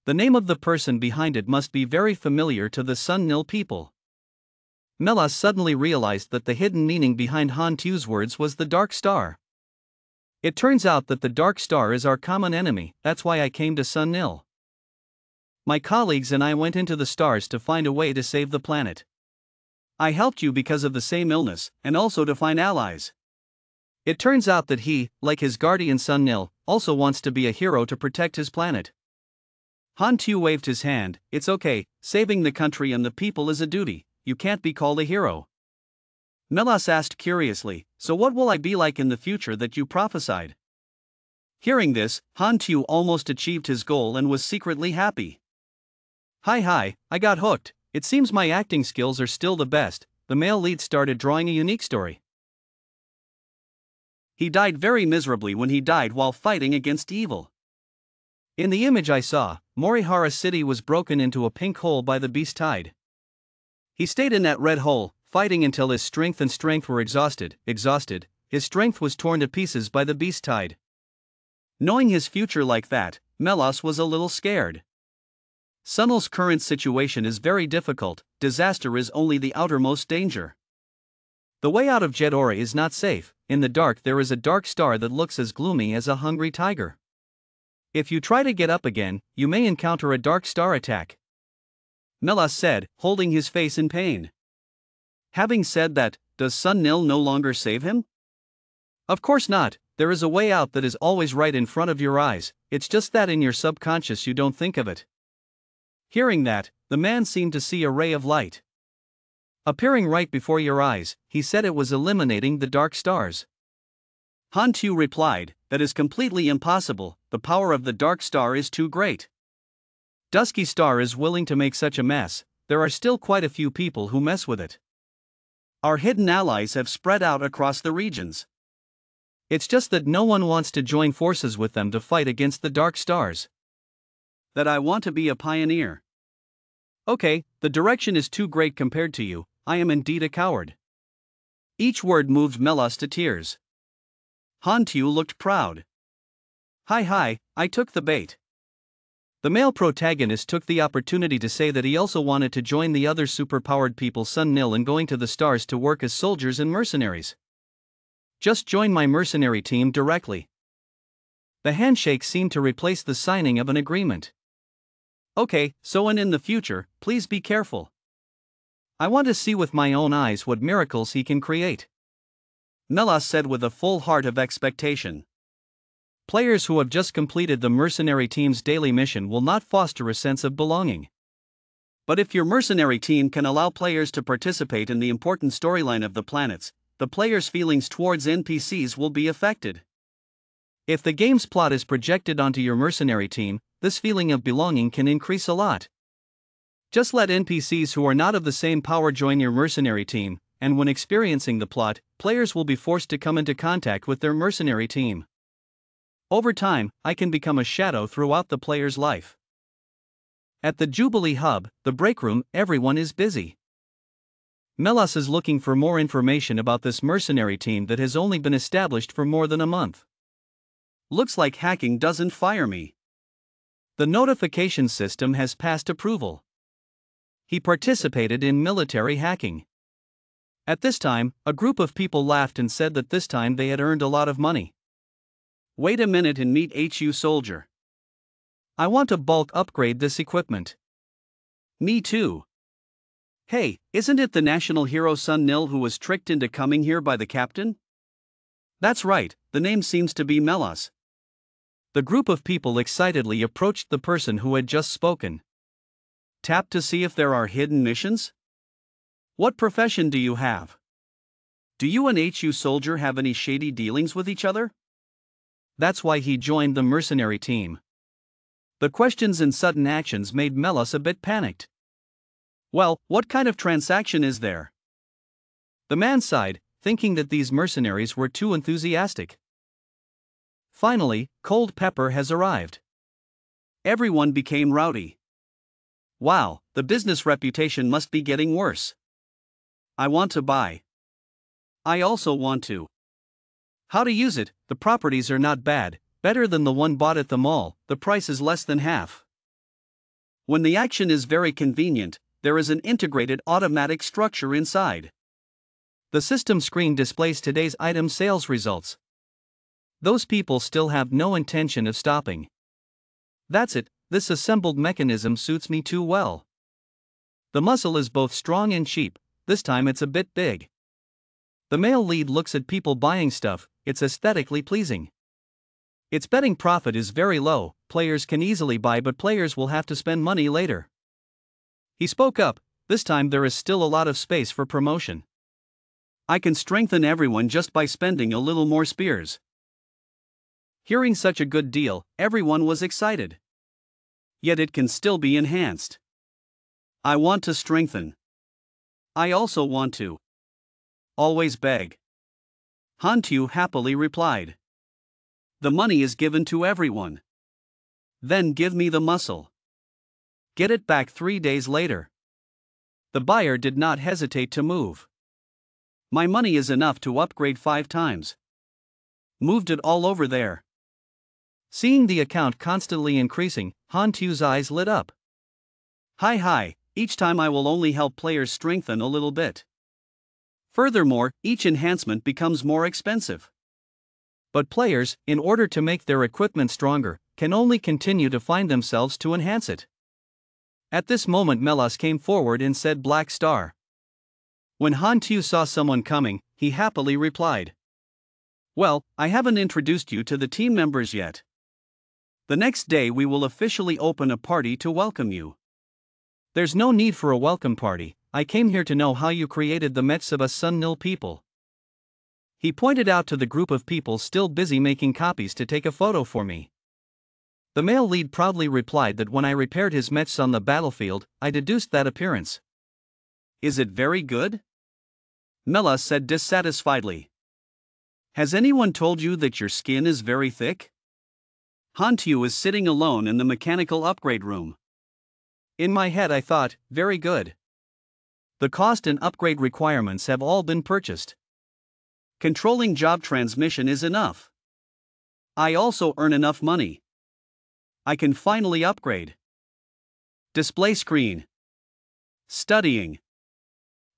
The name of the person behind it must be very familiar to the Sun Nil people. Melas suddenly realized that the hidden meaning behind Han Tu's words was the Dark Star. It turns out that the Dark Star is our common enemy, that's why I came to Sun Nil. My colleagues and I went into the stars to find a way to save the planet. I helped you because of the same illness, and also to find allies. It turns out that he, like his guardian Sun Nil, also wants to be a hero to protect his planet. Han Tu waved his hand. "It's okay, saving the country and the people is a duty, you can't be called a hero." Melas asked curiously, "So what will I be like in the future that you prophesied?" Hearing this, Han Tu almost achieved his goal and was secretly happy. Hi, I got hooked. It seems my acting skills are still the best." The male lead started drawing a unique story. He died very miserably when he died while fighting against evil. In the image I saw, Morihara City was broken into a pink hole by the beast tide. He stayed in that red hole, fighting until his strength were exhausted. His strength was torn to pieces by the beast tide. Knowing his future like that, Melas was a little scared. Sunil's current situation is very difficult, disaster is only the outermost danger. The way out of Jedora is not safe. In the dark there is a dark star that looks as gloomy as a hungry tiger. If you try to get up again, you may encounter a dark star attack. Melas said, holding his face in pain. Having said that, does Sun Nil no longer save him? Of course not, there is a way out that is always right in front of your eyes, it's just that in your subconscious you don't think of it. Hearing that, the man seemed to see a ray of light appearing right before your eyes. He said it was eliminating the dark stars. Han Tu replied, "That is completely impossible, the power of the dark star is too great. Dusky Star is willing to make such a mess, there are still quite a few people who mess with it. Our hidden allies have spread out across the regions. It's just that no one wants to join forces with them to fight against the dark stars. That I want to be a pioneer. Okay, the direction is too great compared to you, I am indeed a coward." Each word moved Melas to tears. Han Tu looked proud. Hi, I took the bait. The male protagonist took the opportunity to say that he also wanted to join the other superpowered people Sun Nil in going to the stars to work as soldiers and mercenaries. "Just join my mercenary team directly." The handshake seemed to replace the signing of an agreement. "Okay, so and in the future, please be careful. I want to see with my own eyes what miracles he can create," Melas said with a full heart of expectation. Players who have just completed the mercenary team's daily mission will not foster a sense of belonging. But if your mercenary team can allow players to participate in the important storyline of the planets, the players' feelings towards NPCs will be affected. If the game's plot is projected onto your mercenary team, this feeling of belonging can increase a lot. Just let NPCs who are not of the same power join your mercenary team, and when experiencing the plot, players will be forced to come into contact with their mercenary team. Over time, I can become a shadow throughout the player's life. At the Jubilee Hub, the break room, everyone is busy. Melas is looking for more information about this mercenary team that has only been established for more than a month. Looks like hacking doesn't fire me. The notification system has passed approval. He participated in military hacking. At this time, a group of people laughed and said that this time they had earned a lot of money. Wait a minute and meet HU Soldier. I want to bulk upgrade this equipment. Me too. Hey, isn't it the national hero Sun Nil who was tricked into coming here by the captain? That's right, the name seems to be Melas. The group of people excitedly approached the person who had just spoken. Tap to see if there are hidden missions? What profession do you have? Do you and HU Soldier have any shady dealings with each other? That's why he joined the mercenary team. The questions and sudden actions made Melas a bit panicked. Well, what kind of transaction is there? The man sighed, thinking that these mercenaries were too enthusiastic. Finally, cold pepper has arrived. Everyone became rowdy. Wow, the business reputation must be getting worse. I want to buy. I also want to. How to use it? The properties are not bad, better than the one bought at the mall, the price is less than half. When the action is very convenient, there is an integrated automatic structure inside. The system screen displays today's item sales results. Those people still have no intention of stopping. That's it, this assembled mechanism suits me too well. The muscle is both strong and cheap, this time it's a bit big. The male lead looks at people buying stuff, it's aesthetically pleasing. Its betting profit is very low, players can easily buy but players will have to spend money later. He spoke up, this time there is still a lot of space for promotion. I can strengthen everyone just by spending a little more spears. Hearing such a good deal, everyone was excited. Yet it can still be enhanced. I want to strengthen. I also want to. Always beg. Hantu happily replied. The money is given to everyone. Then give me the muscle. Get it back 3 days later. The buyer did not hesitate to move. My money is enough to upgrade 5 times. Moved it all over there. Seeing the account constantly increasing, Hantu's eyes lit up. Hi, each time I will only help players strengthen a little bit. Furthermore, each enhancement becomes more expensive. But players, in order to make their equipment stronger, can only continue to find themselves to enhance it. At this moment Melas came forward and said Black Star. When Hantu saw someone coming, he happily replied. Well, I haven't introduced you to the team members yet. The next day we will officially open a party to welcome you. There's no need for a welcome party, I came here to know how you created the Metsuba Sun Nil people. He pointed out to the group of people still busy making copies to take a photo for me. The male lead proudly replied that when I repaired his mechs on the battlefield, I deduced that appearance. Is it very good? Mela said dissatisfiedly. Has anyone told you that your skin is very thick? Hantu is sitting alone in the mechanical upgrade room. In my head I thought, very good. The cost and upgrade requirements have all been purchased. Controlling job transmission is enough. I also earn enough money. I can finally upgrade. Display screen. Studying.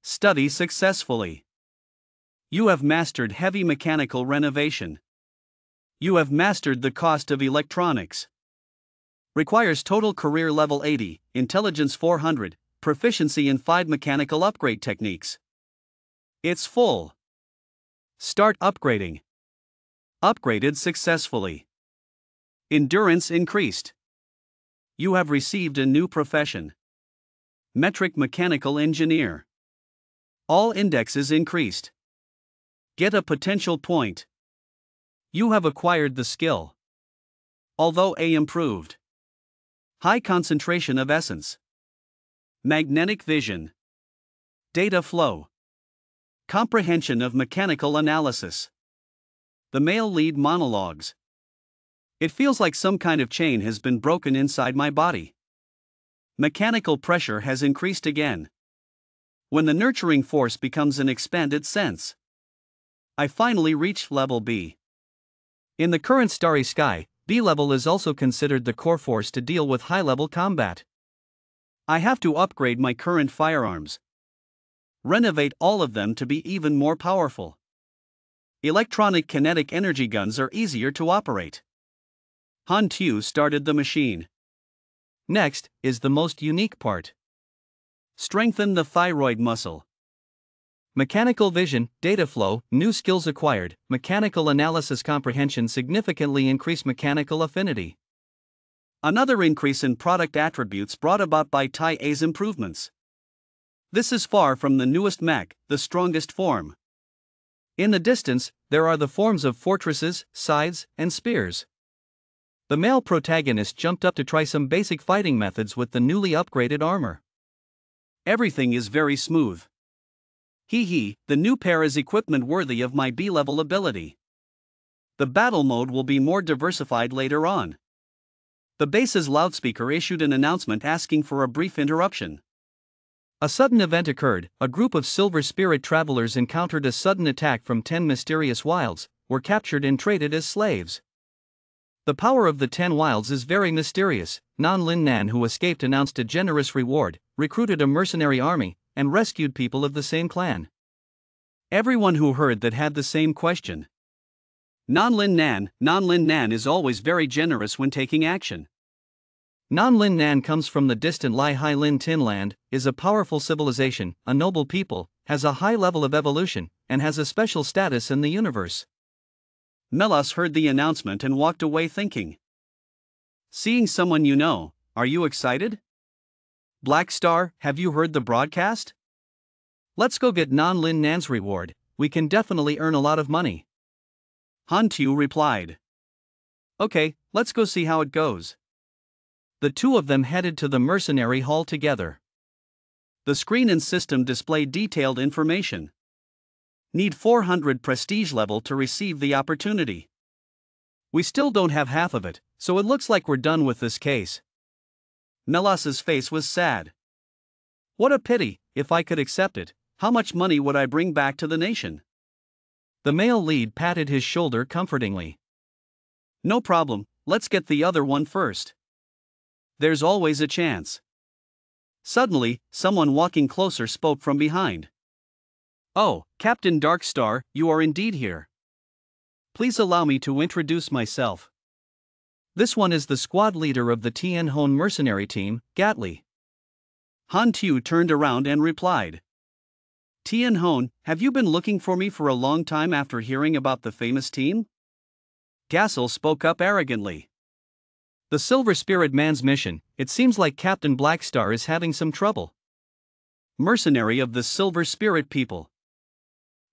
Study successfully. You have mastered heavy mechanical renovation. You have mastered the cost of electronics. Requires total career level 80, intelligence 400, proficiency in 5 mechanical upgrade techniques. It's full. Start upgrading. Upgraded successfully. Endurance increased. You have received a new profession. Metric mechanical engineer. All indexes increased. Get a potential point. You have acquired the skill. Although A improved. High concentration of essence. Magnetic vision. Data flow. Comprehension of mechanical analysis. The male lead monologues. It feels like some kind of chain has been broken inside my body. Mechanical pressure has increased again. When the nurturing force becomes an expanded sense. I finally reached level B. In the current starry sky, B level is also considered the core force to deal with high-level combat. I have to upgrade my current firearms. Renovate all of them to be even more powerful. Electronic kinetic energy guns are easier to operate. Hantu started the machine. Next is the most unique part. Strengthen the thyroid muscle. Mechanical vision, data flow, new skills acquired, mechanical analysis comprehension significantly increase mechanical affinity. Another increase in product attributes brought about by Tai A's improvements. This is far from the newest mech, the strongest form. In the distance, there are the forms of fortresses, scythes, and spears. The male protagonist jumped up to try some basic fighting methods with the newly upgraded armor. Everything is very smooth. The new pair is equipment worthy of my B-level ability. The battle mode will be more diversified later on. The base's loudspeaker issued an announcement asking for a brief interruption. A sudden event occurred. A group of silver spirit travelers encountered a sudden attack from 10 mysterious wilds, were captured and traded as slaves. The power of the 10 wilds is very mysterious. Nan Lin Nan, who escaped, announced a generous reward, recruited a mercenary army, and rescued people of the same clan. Everyone who heard that had the same question. Nan Lin Nan is always very generous when taking action. Nan Lin Nan comes from the distant Lai Hai Lin Tin land, is a powerful civilization, a noble people, has a high level of evolution, and has a special status in the universe. Melas heard the announcement and walked away thinking. Seeing someone you know, are you excited? Black Star, have you heard the broadcast? Let's go get Nan Lin Nan's reward, we can definitely earn a lot of money. Han Tu replied. Okay, let's go see how it goes. The two of them headed to the mercenary hall together. The screen and system displayed detailed information. Need 400 prestige level to receive the opportunity. We still don't have half of it, so it looks like we're done with this case. Melas's face was sad. What a pity, if I could accept it, how much money would I bring back to the nation? The male lead patted his shoulder comfortingly. No problem, let's get the other one first. There's always a chance. Suddenly, someone walking closer spoke from behind. Oh, Captain Darkstar, you are indeed here. Please allow me to introduce myself. This one is the squad leader of the Tien Hon mercenary team, Gatli. Han Tu turned around and replied. Tien Hon, have you been looking for me for a long time after hearing about the famous team? Gassel spoke up arrogantly. The Silver Spirit Man's mission, it seems like Captain Blackstar is having some trouble. Mercenary of the Silver Spirit people.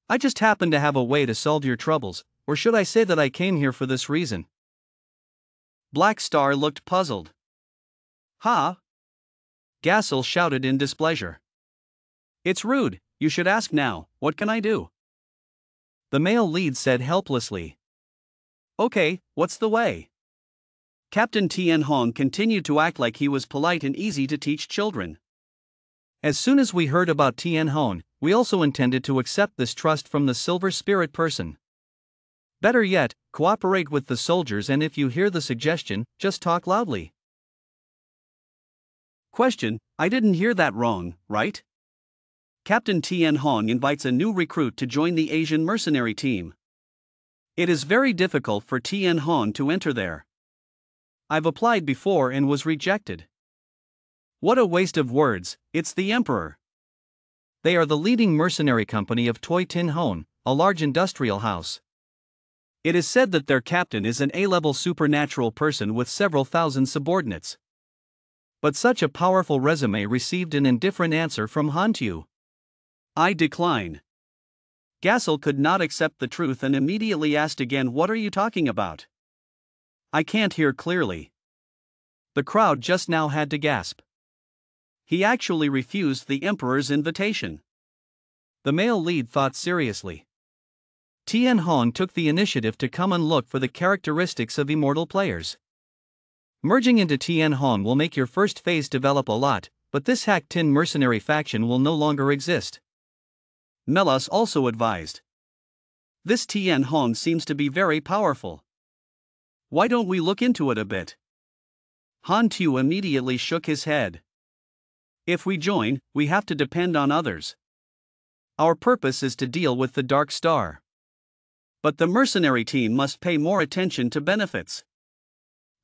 I just happen to have a way to solve your troubles, or should I say that I came here for this reason? Blackstar looked puzzled. Ha! Gassel shouted in displeasure. It's rude, you should ask now, what can I do? The male lead said helplessly. Okay, what's the way? Captain Tien Hong continued to act like he was polite and easy to teach children. As soon as we heard about Tien Hong, we also intended to accept this trust from the Silver Spirit person. Better yet, cooperate with the soldiers, and if you hear the suggestion, just talk loudly. Question, I didn't hear that wrong, right? Captain Tien Hong invites a new recruit to join the Asian mercenary team. It is very difficult for Tien Hong to enter there. I've applied before and was rejected. What a waste of words, it's the Emperor. They are the leading mercenary company of Toi Tin Hon, a large industrial house. It is said that their captain is an A-level supernatural person with several thousand subordinates. But such a powerful resume received an indifferent answer from Han Tu. I decline. Gassel could not accept the truth and immediately asked again, what are you talking about? I can't hear clearly. The crowd just now had to gasp. He actually refused the Emperor's invitation. The male lead thought seriously. Tien Hong took the initiative to come and look for the characteristics of immortal players. Merging into Tien Hong will make your first phase develop a lot, but this Hack Tin mercenary faction will no longer exist. Melas also advised. This Tien Hong seems to be very powerful. Why don't we look into it a bit? Han Tu immediately shook his head. If we join, we have to depend on others. Our purpose is to deal with the Dark Star. But the mercenary team must pay more attention to benefits.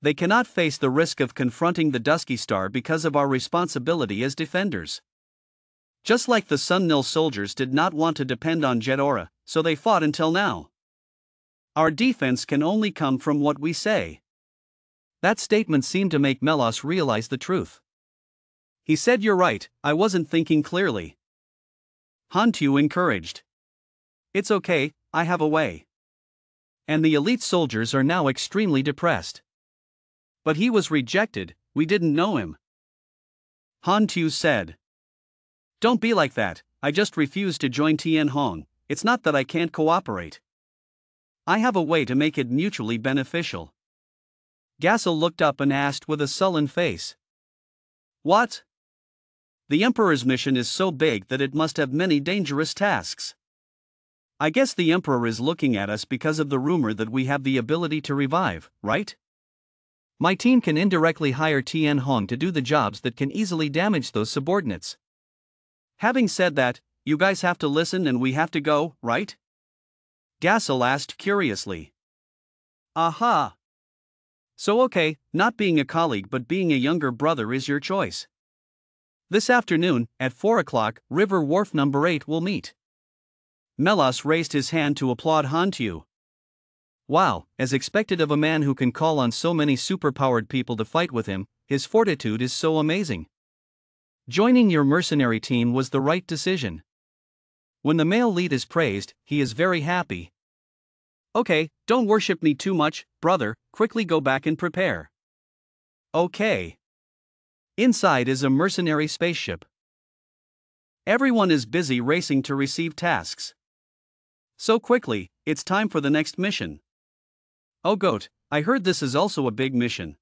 They cannot face the risk of confronting the Dusky Star because of our responsibility as defenders. Just like the Sun Nil soldiers did not want to depend on Jedora, so they fought until now. Our defense can only come from what we say. That statement seemed to make Melas realize the truth. He said, you're right, I wasn't thinking clearly. Han Tu encouraged. It's okay, I have a way. And the elite soldiers are now extremely depressed. But he was rejected, we didn't know him. Han Tu said. Don't be like that, I just refused to join Tien Hong, it's not that I can't cooperate. I have a way to make it mutually beneficial. Gassel looked up and asked with a sullen face. What? The Emperor's mission is so big that it must have many dangerous tasks. I guess the Emperor is looking at us because of the rumor that we have the ability to revive, right? My team can indirectly hire Tian Hong to do the jobs that can easily damage those subordinates. Having said that, you guys have to listen and we have to go, right? Gassel asked curiously. Aha! So okay, not being a colleague but being a younger brother is your choice. This afternoon, at 4 o'clock, River Wharf number 8 will meet. Melas raised his hand to applaud Hantu. Wow, as expected of a man who can call on so many superpowered people to fight with him, his fortitude is so amazing. Joining your mercenary team was the right decision. When the male lead is praised, he is very happy. Okay, don't worship me too much, brother, quickly go back and prepare. Okay. Inside is a mercenary spaceship. Everyone is busy racing to receive tasks. So quickly, it's time for the next mission. Oh goat, I heard this is also a big mission.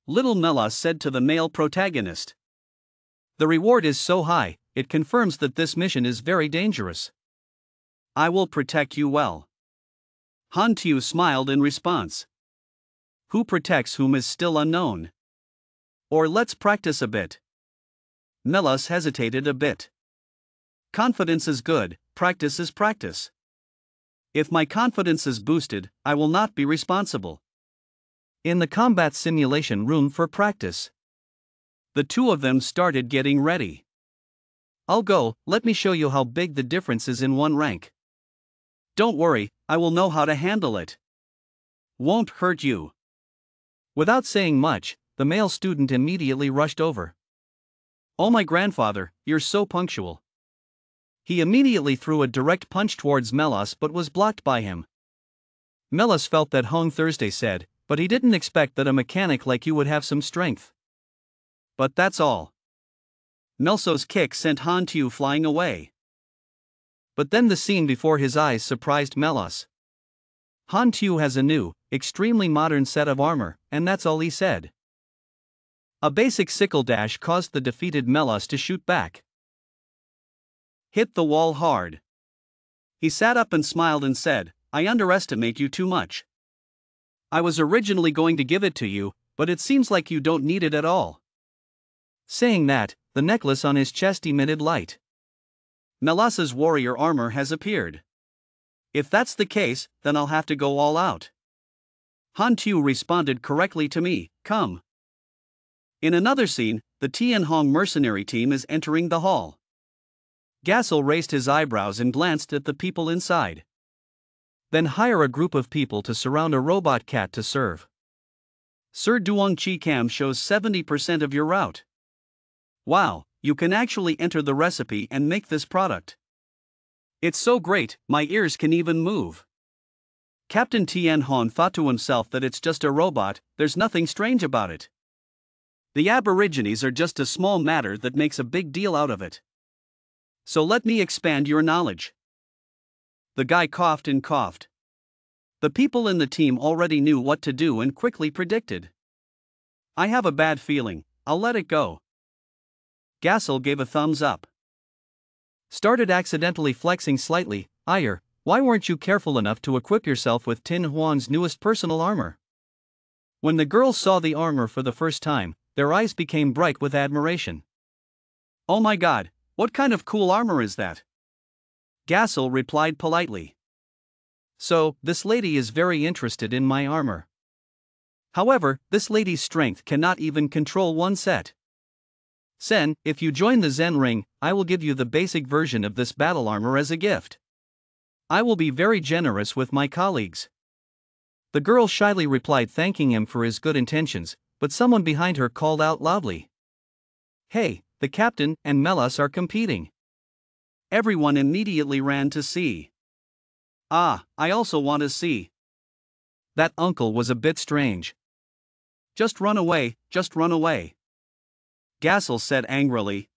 Little Melas said to the male protagonist. The reward is so high, it confirms that this mission is very dangerous. I will protect you well. Hantu smiled in response. Who protects whom is still unknown. Or let's practice a bit. Melas hesitated a bit. Confidence is good, practice is practice. If my confidence is boosted, I will not be responsible. In the combat simulation room for practice. The two of them started getting ready. I'll go, let me show you how big the difference is in one rank. Don't worry, I will know how to handle it. Won't hurt you. Without saying much, the male student immediately rushed over. Oh my grandfather, you're so punctual. He immediately threw a direct punch towards Melas but was blocked by him. Melas felt that Hong Thursday said, but he didn't expect that a mechanic like you would have some strength. But that's all. Melso's kick sent Hantu flying away. But then the scene before his eyes surprised Melas. Hantu has a new, extremely modern set of armor, and that's all he said. A basic sickle dash caused the defeated Melas to shoot back. Hit the wall hard. He sat up and smiled and said, I underestimate you too much. I was originally going to give it to you, but it seems like you don't need it at all. Saying that, the necklace on his chest emitted light. Melas's warrior armor has appeared. If that's the case, then I'll have to go all out. Hantu responded correctly to me, come. In another scene, the Tian Hong mercenary team is entering the hall. Gassel raised his eyebrows and glanced at the people inside. Then hire a group of people to surround a robot cat to serve. Sir Duong Chi Cam shows 70% of your route. Wow, you can actually enter the recipe and make this product. It's so great, my ears can even move. Captain Tian Hong thought to himself that it's just a robot, there's nothing strange about it. The Aborigines are just a small matter that makes a big deal out of it. So let me expand your knowledge. The guy coughed and coughed. The people in the team already knew what to do and quickly predicted. I have a bad feeling, I'll let it go. Gassel gave a thumbs up. Started accidentally flexing slightly, Ire, why weren't you careful enough to equip yourself with Tin Huan's newest personal armor? When the girls saw the armor for the first time, their eyes became bright with admiration. Oh my god, what kind of cool armor is that? Gassel replied politely. So, this lady is very interested in my armor. However, this lady's strength cannot even control one set. Sen, if you join the Zen Ring, I will give you the basic version of this battle armor as a gift. I will be very generous with my colleagues. The girl shyly replied, thanking him for his good intentions, but someone behind her called out loudly. Hey, the captain and Melas are competing. Everyone immediately ran to see. Ah, I also want to see. That uncle was a bit strange. Just run away, just run away. Gassel said angrily.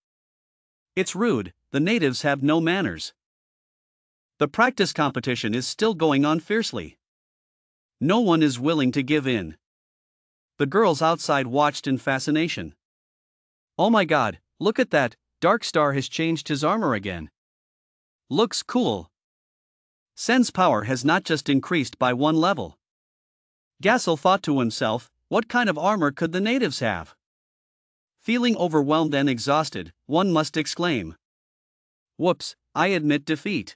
It's rude, the natives have no manners. The practice competition is still going on fiercely. No one is willing to give in. The girls outside watched in fascination. Oh my god, Look at that, Dark Star has changed his armor again. Looks cool. Sen's power has not just increased by one level. Gassel thought to himself, what kind of armor could the natives have? Feeling overwhelmed and exhausted, one must exclaim. Whoops, I admit defeat.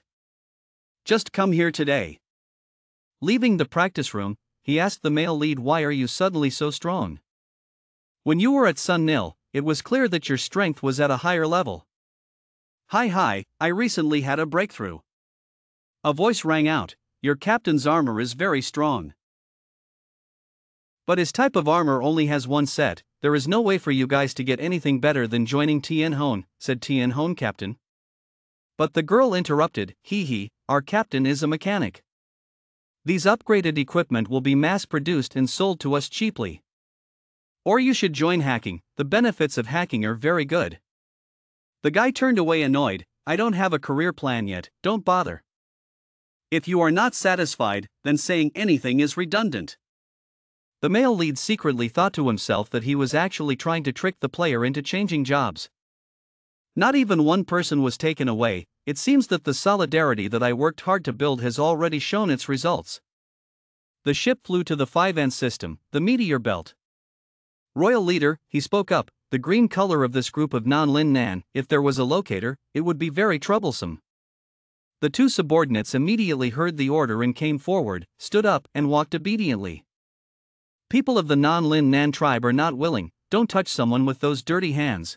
Just come here today. Leaving the practice room, he asked the male lead, why are you suddenly so strong? When you were at Sun Nil, it was clear that your strength was at a higher level. Hi, I recently had a breakthrough. A voice rang out, your captain's armor is very strong. But his type of armor only has one set, there is no way for you guys to get anything better than joining Tien Hon, said Tien Hon captain. But the girl interrupted, our captain is a mechanic. These upgraded equipment will be mass-produced and sold to us cheaply. Or you should join hacking, the benefits of hacking are very good. The guy turned away annoyed, I don't have a career plan yet, don't bother. If you are not satisfied, then saying anything is redundant. The male lead secretly thought to himself that he was actually trying to trick the player into changing jobs. Not even one person was taken away, it seems that the solidarity that I worked hard to build has already shown its results. The ship flew to the 5N system, the meteor belt. Royal leader, he spoke up, the green color of this group of non-Lin Nan, if there was a locator, it would be very troublesome. The two subordinates immediately heard the order and came forward, stood up, and walked obediently. People of the non-Lin Nan tribe are not willing, don't touch someone with those dirty hands.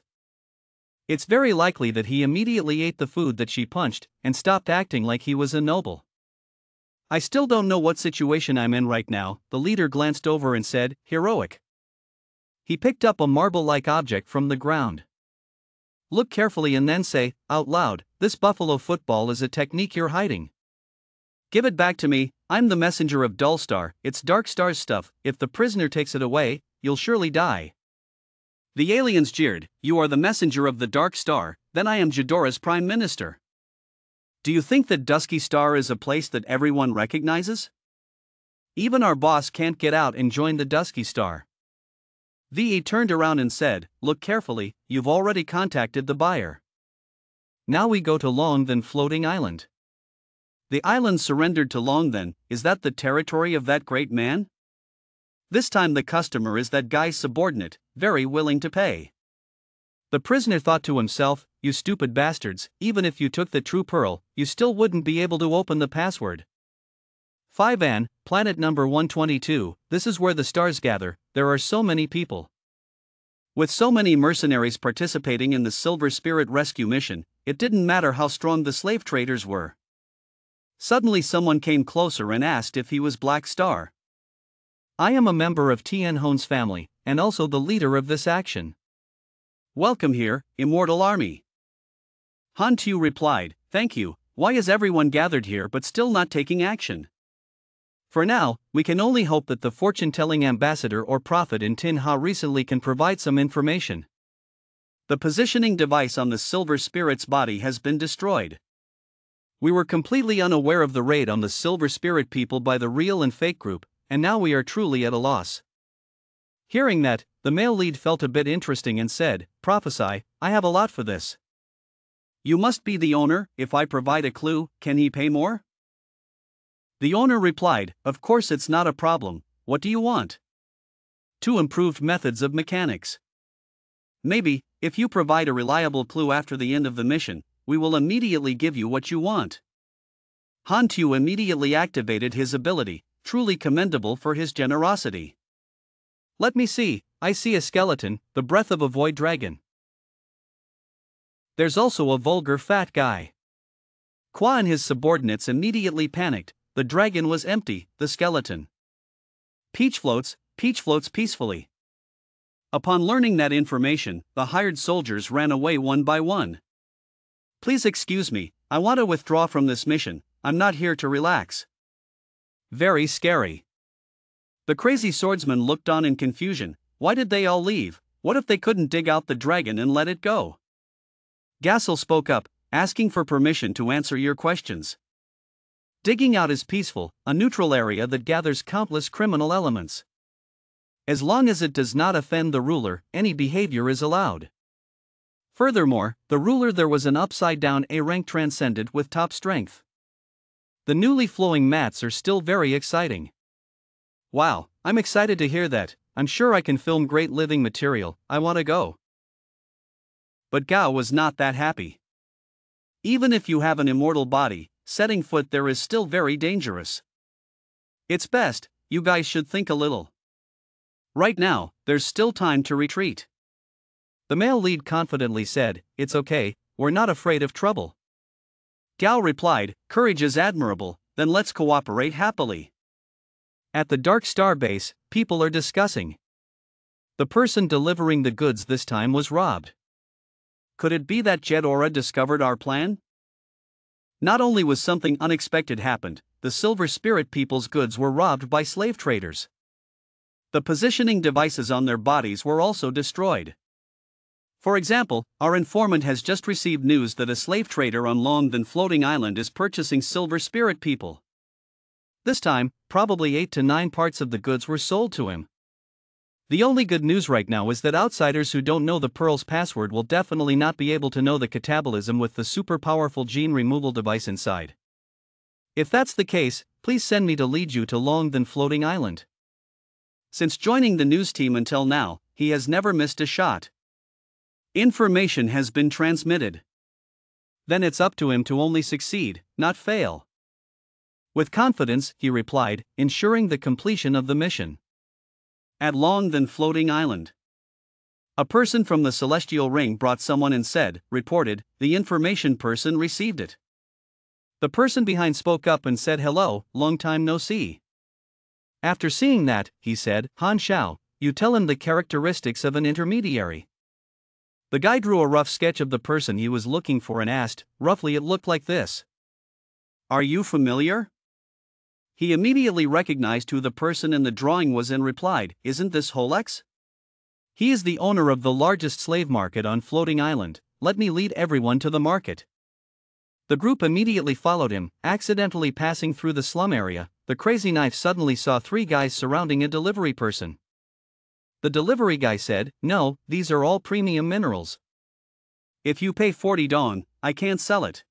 It's very likely that he immediately ate the food that she punched, and stopped acting like he was a noble. I still don't know what situation I'm in right now, the leader glanced over and said, heroic. He picked up a marble-like object from the ground. Look carefully and then say, out loud, this buffalo football is a technique you're hiding. Give it back to me, I'm the messenger of Dullstar, it's Dark Star's stuff, if the prisoner takes it away, you'll surely die. The aliens jeered, you are the messenger of the Dark Star, then I am Jidora's prime minister. Do you think that Dusky Star is a place that everyone recognizes? Even our boss can't get out and join the Dusky Star. VE turned around and said, look carefully, you've already contacted the buyer. Now we go to Longthen Floating Island. The island surrendered to Longthen, is that the territory of that great man? This time the customer is that guy's subordinate, very willing to pay. The prisoner thought to himself, you stupid bastards, even if you took the true pearl, you still wouldn't be able to open the password. 5An, planet number 122, this is where the stars gather, there are so many people. With so many mercenaries participating in the Silver Spirit rescue mission, it didn't matter how strong the slave traders were. Suddenly someone came closer and asked if he was Black Star. I am a member of Tien Hon's family, and also the leader of this action. Welcome here, Immortal Army. Han Tu replied, thank you, why is everyone gathered here but still not taking action? For now, we can only hope that the fortune-telling ambassador or prophet in Tin Ha recently can provide some information. The positioning device on the Silver Spirit's body has been destroyed. We were completely unaware of the raid on the Silver Spirit people by the real and fake group, and now we are truly at a loss. Hearing that, the male lead felt a bit interesting and said, prophesy, I have a lot for this. You must be the owner, if I provide a clue, can he pay more? The owner replied, of course it's not a problem, what do you want? 2 improved methods of mechanics. Maybe, if you provide a reliable clue after the end of the mission, we will immediately give you what you want. Han Tu immediately activated his ability, truly commendable for his generosity. Let me see, I see a skeleton, the breath of a void dragon. There's also a vulgar fat guy. Qua and his subordinates immediately panicked, the dragon was empty, the skeleton. Peach floats peacefully. Upon learning that information, the hired soldiers ran away one by one. Please excuse me, I want to withdraw from this mission, I'm not here to relax. Very scary. The crazy swordsman looked on in confusion, why did they all leave, what if they couldn't dig out the dragon and let it go? Gassel spoke up, asking for permission to answer your questions. Digging out is peaceful, a neutral area that gathers countless criminal elements. As long as it does not offend the ruler, any behavior is allowed. Furthermore, the ruler there was an upside-down A rank transcendent with top strength. The newly flowing mats are still very exciting. Wow, I'm excited to hear that. I'm sure I can film great living material. I want to go. But Gao was not that happy. Even if you have an immortal body, setting foot there is still very dangerous. It's best, you guys should think a little. Right now, there's still time to retreat. The male lead confidently said, "It's okay, we're not afraid of trouble." Gao replied, "Courage is admirable, then let's cooperate happily." At the Dark Star base, people are discussing. The person delivering the goods this time was robbed. Could it be that Jedora discovered our plan? Not only was something unexpected happened, the Silver Spirit people's goods were robbed by slave traders. The positioning devices on their bodies were also destroyed. For example, our informant has just received news that a slave trader on Longthan Floating Island is purchasing Silver Spirit people. This time, probably 8 to 9 parts of the goods were sold to him. The only good news right now is that outsiders who don't know the Pearl's password will definitely not be able to know the catabolism with the super powerful gene removal device inside. If that's the case, please send me to lead you to Longthan Floating Island. Since joining the news team until now, he has never missed a shot. Information has been transmitted. Then it's up to him to only succeed, not fail. With confidence, he replied, ensuring the completion of the mission. At Longthan Floating Island, a person from the Celestial Ring brought someone and said, reported, the information person received it. The person behind spoke up and said, "Hello, long time no see." After seeing that, he said, "Han Xiao, you tell him the characteristics of an intermediary." The guy drew a rough sketch of the person he was looking for and asked, roughly it looked like this. "Are you familiar?" He immediately recognized who the person in the drawing was and replied, "Isn't this Holex? He is the owner of the largest slave market on Floating Island. Let me lead everyone to the market." The group immediately followed him, accidentally passing through the slum area. The crazy knife suddenly saw 3 guys surrounding a delivery person. The delivery guy said, "No, these are all premium minerals. If you pay 40 dong, I can't sell it."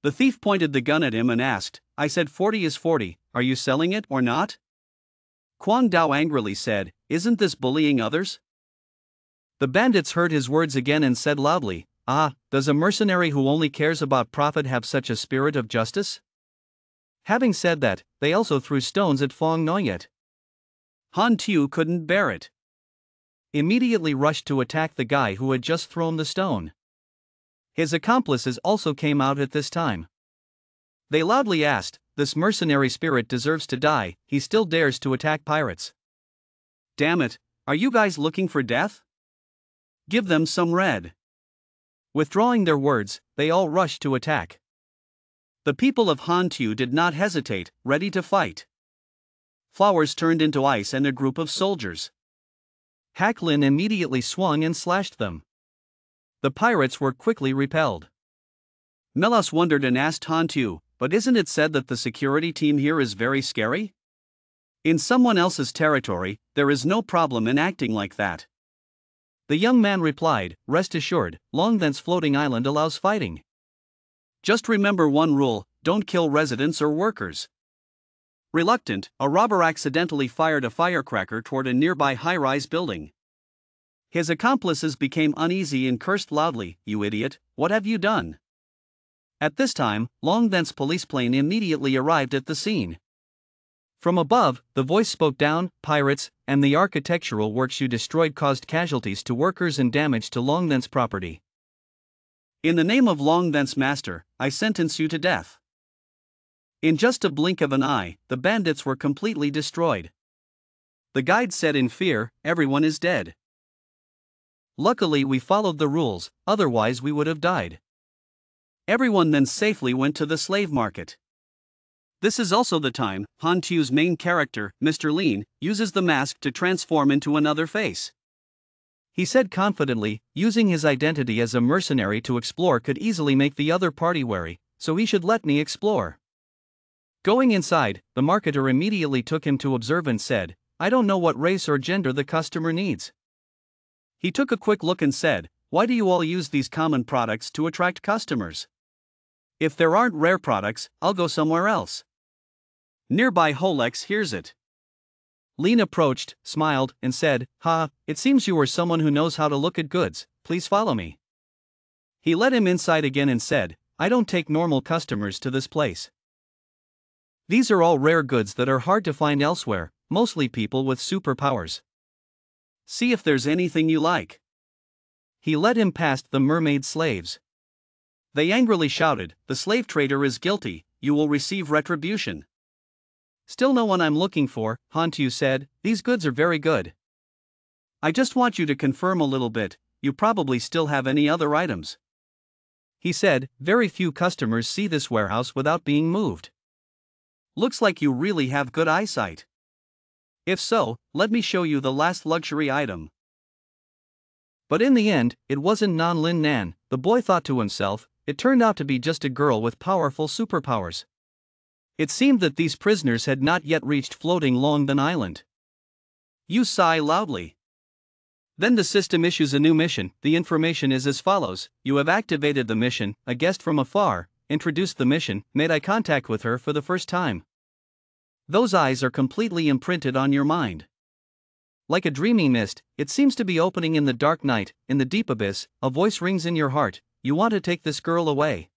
The thief pointed the gun at him and asked, "I said 40 is 40, are you selling it or not?" Quang Dao angrily said, "Isn't this bullying others?" The bandits heard his words again and said loudly, "Ah, does a mercenary who only cares about profit have such a spirit of justice?" Having said that, they also threw stones at Fong Noyet. Han Tiu couldn't bear it. Immediately rushed to attack the guy who had just thrown the stone. His accomplices also came out at this time. They loudly asked, "This mercenary spirit deserves to die, he still dares to attack pirates. Damn it, are you guys looking for death? Give them some red." Withdrawing their words, they all rushed to attack. The people of Han Tiu did not hesitate, ready to fight. Flowers turned into ice and a group of soldiers. Hak Lin immediately swung and slashed them. The pirates were quickly repelled. Melas wondered and asked Han Tiu, "But isn't it said that the security team here is very scary? In someone else's territory, there is no problem in acting like that." The young man replied, "Rest assured, Longthan's Floating Island allows fighting. Just remember one rule, don't kill residents or workers." Reluctant, a robber accidentally fired a firecracker toward a nearby high-rise building. His accomplices became uneasy and cursed loudly, "You idiot, what have you done?" At this time, Longthan's police plane immediately arrived at the scene. From above, the voice spoke down, "Pirates, and the architectural works you destroyed caused casualties to workers and damage to Longthan's property. In the name of Longthan's master, I sentence you to death." In just a blink of an eye, the bandits were completely destroyed. The guide said in fear, "Everyone is dead. Luckily we followed the rules, otherwise we would have died." Everyone then safely went to the slave market. This is also the time Han Tiu's main character, Mr. Lean, uses the mask to transform into another face. He said confidently, using his identity as a mercenary to explore could easily make the other party wary, so he should let me explore. Going inside, the marketer immediately took him to observe and said, "I don't know what race or gender the customer needs." He took a quick look and said, Why do you all use these common products to attract customers? If there aren't rare products, I'll go somewhere else. Nearby Holex hears it. Lean approached, smiled, and said, "Ha, it seems you are someone who knows how to look at goods, please follow me." He led him inside again and said, "I don't take normal customers to this place. These are all rare goods that are hard to find elsewhere, mostly people with superpowers. See if there's anything you like." He led him past the mermaid slaves. They angrily shouted, "The slave trader is guilty, you will receive retribution." "Still no one I'm looking for," Hantu said, "these goods are very good. I just want you to confirm a little bit, you probably still have any other items." He said, "Very few customers see this warehouse without being moved. Looks like you really have good eyesight. If so, let me show you the last luxury item." But in the end, it wasn't Nan Lin Nan, the boy thought to himself, it turned out to be just a girl with powerful superpowers. It seemed that these prisoners had not yet reached floating Longban Island. You sigh loudly. Then the system issues a new mission. The information is as follows: you have activated the mission, a guest from afar, introduced the mission, made eye contact with her for the first time. Those eyes are completely imprinted on your mind. Like a dreamy mist, it seems to be opening in the dark night, in the deep abyss, a voice rings in your heart, you want to take this girl away.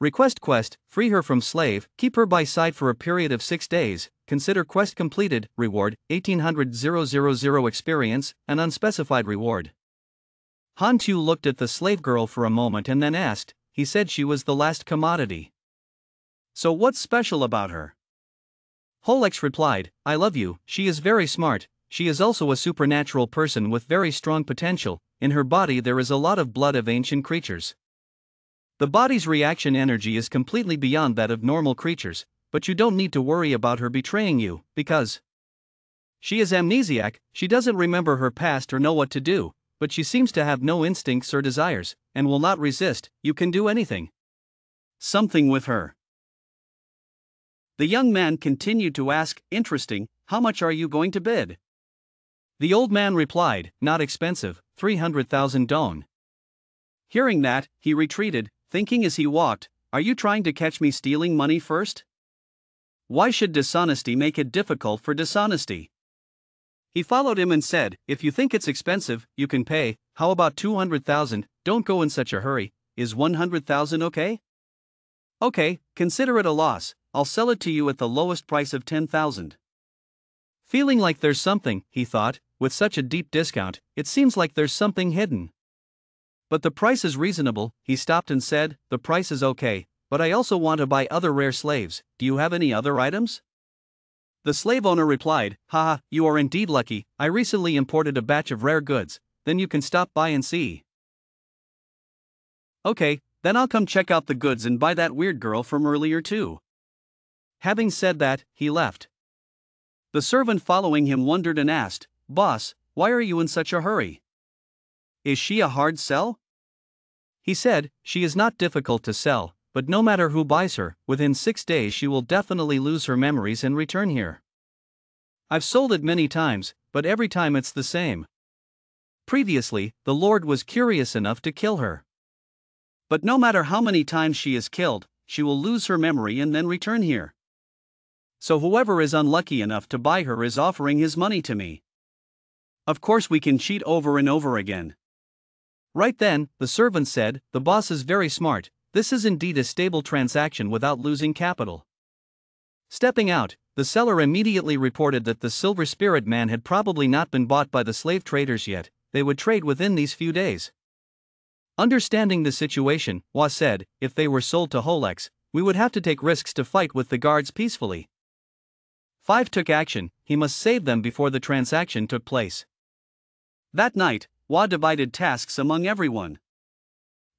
Request quest, free her from slave, keep her by side for a period of 6 days, consider quest completed, reward, 1800 experience, an unspecified reward. Hantu looked at the slave girl for a moment and then asked, he said she was the last commodity. So what's special about her? Holex replied, I love you, she is very smart, she is also a supernatural person with very strong potential, in her body there is a lot of blood of ancient creatures. The body's reaction energy is completely beyond that of normal creatures, but you don't need to worry about her betraying you, because she is amnesiac, she doesn't remember her past or know what to do, but she seems to have no instincts or desires, and will not resist, you can do anything. Something with her. The young man continued to ask, interesting, how much are you going to bid? The old man replied, not expensive, 300,000 don. Hearing that, he retreated, thinking as he walked, are you trying to catch me stealing money first? Why should dishonesty make it difficult for dishonesty? He followed him and said, if you think it's expensive, you can pay, how about 200,000, don't go in such a hurry, is 100,000 okay? Okay, consider it a loss, I'll sell it to you at the lowest price of 10,000. Feeling like there's something, he thought, with such a deep discount, it seems like there's something hidden. But the price is reasonable, he stopped and said, the price is okay, but I also want to buy other rare slaves, do you have any other items? The slave owner replied, haha, you are indeed lucky, I recently imported a batch of rare goods, then you can stop by and see. Okay, then I'll come check out the goods and buy that weird girl from earlier too. Having said that, he left. The servant following him wondered and asked, boss, why are you in such a hurry? Is she a hard sell? He said, she is not difficult to sell, but no matter who buys her, within 6 days she will definitely lose her memories and return here. I've sold it many times, but every time it's the same. Previously, the Lord was curious enough to kill her. But no matter how many times she is killed, she will lose her memory and then return here. So whoever is unlucky enough to buy her is offering his money to me. Of course we can cheat over and over again. Right then, the servant said, the boss is very smart, this is indeed a stable transaction without losing capital. Stepping out, the seller immediately reported that the Silver Spirit Man had probably not been bought by the slave traders yet, they would trade within these few days. Understanding the situation, Hua said, if they were sold to Holex, we would have to take risks to fight with the guards peacefully. 5 took action, he must save them before the transaction took place. That night, Hua divided tasks among everyone.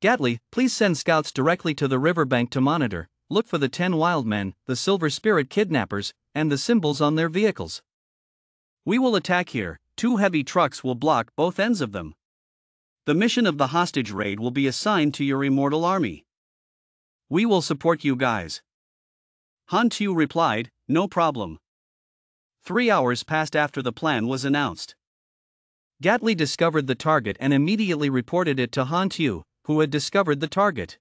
Gatli, please send scouts directly to the riverbank to monitor, look for the 10 wild men, the Silver Spirit kidnappers, and the symbols on their vehicles. We will attack here, 2 heavy trucks will block both ends of them. The mission of the hostage raid will be assigned to your immortal army. We will support you guys. Hantu replied, no problem. 3 hours passed after the plan was announced. Gatli discovered the target and immediately reported it to Han Tu, who had discovered the target.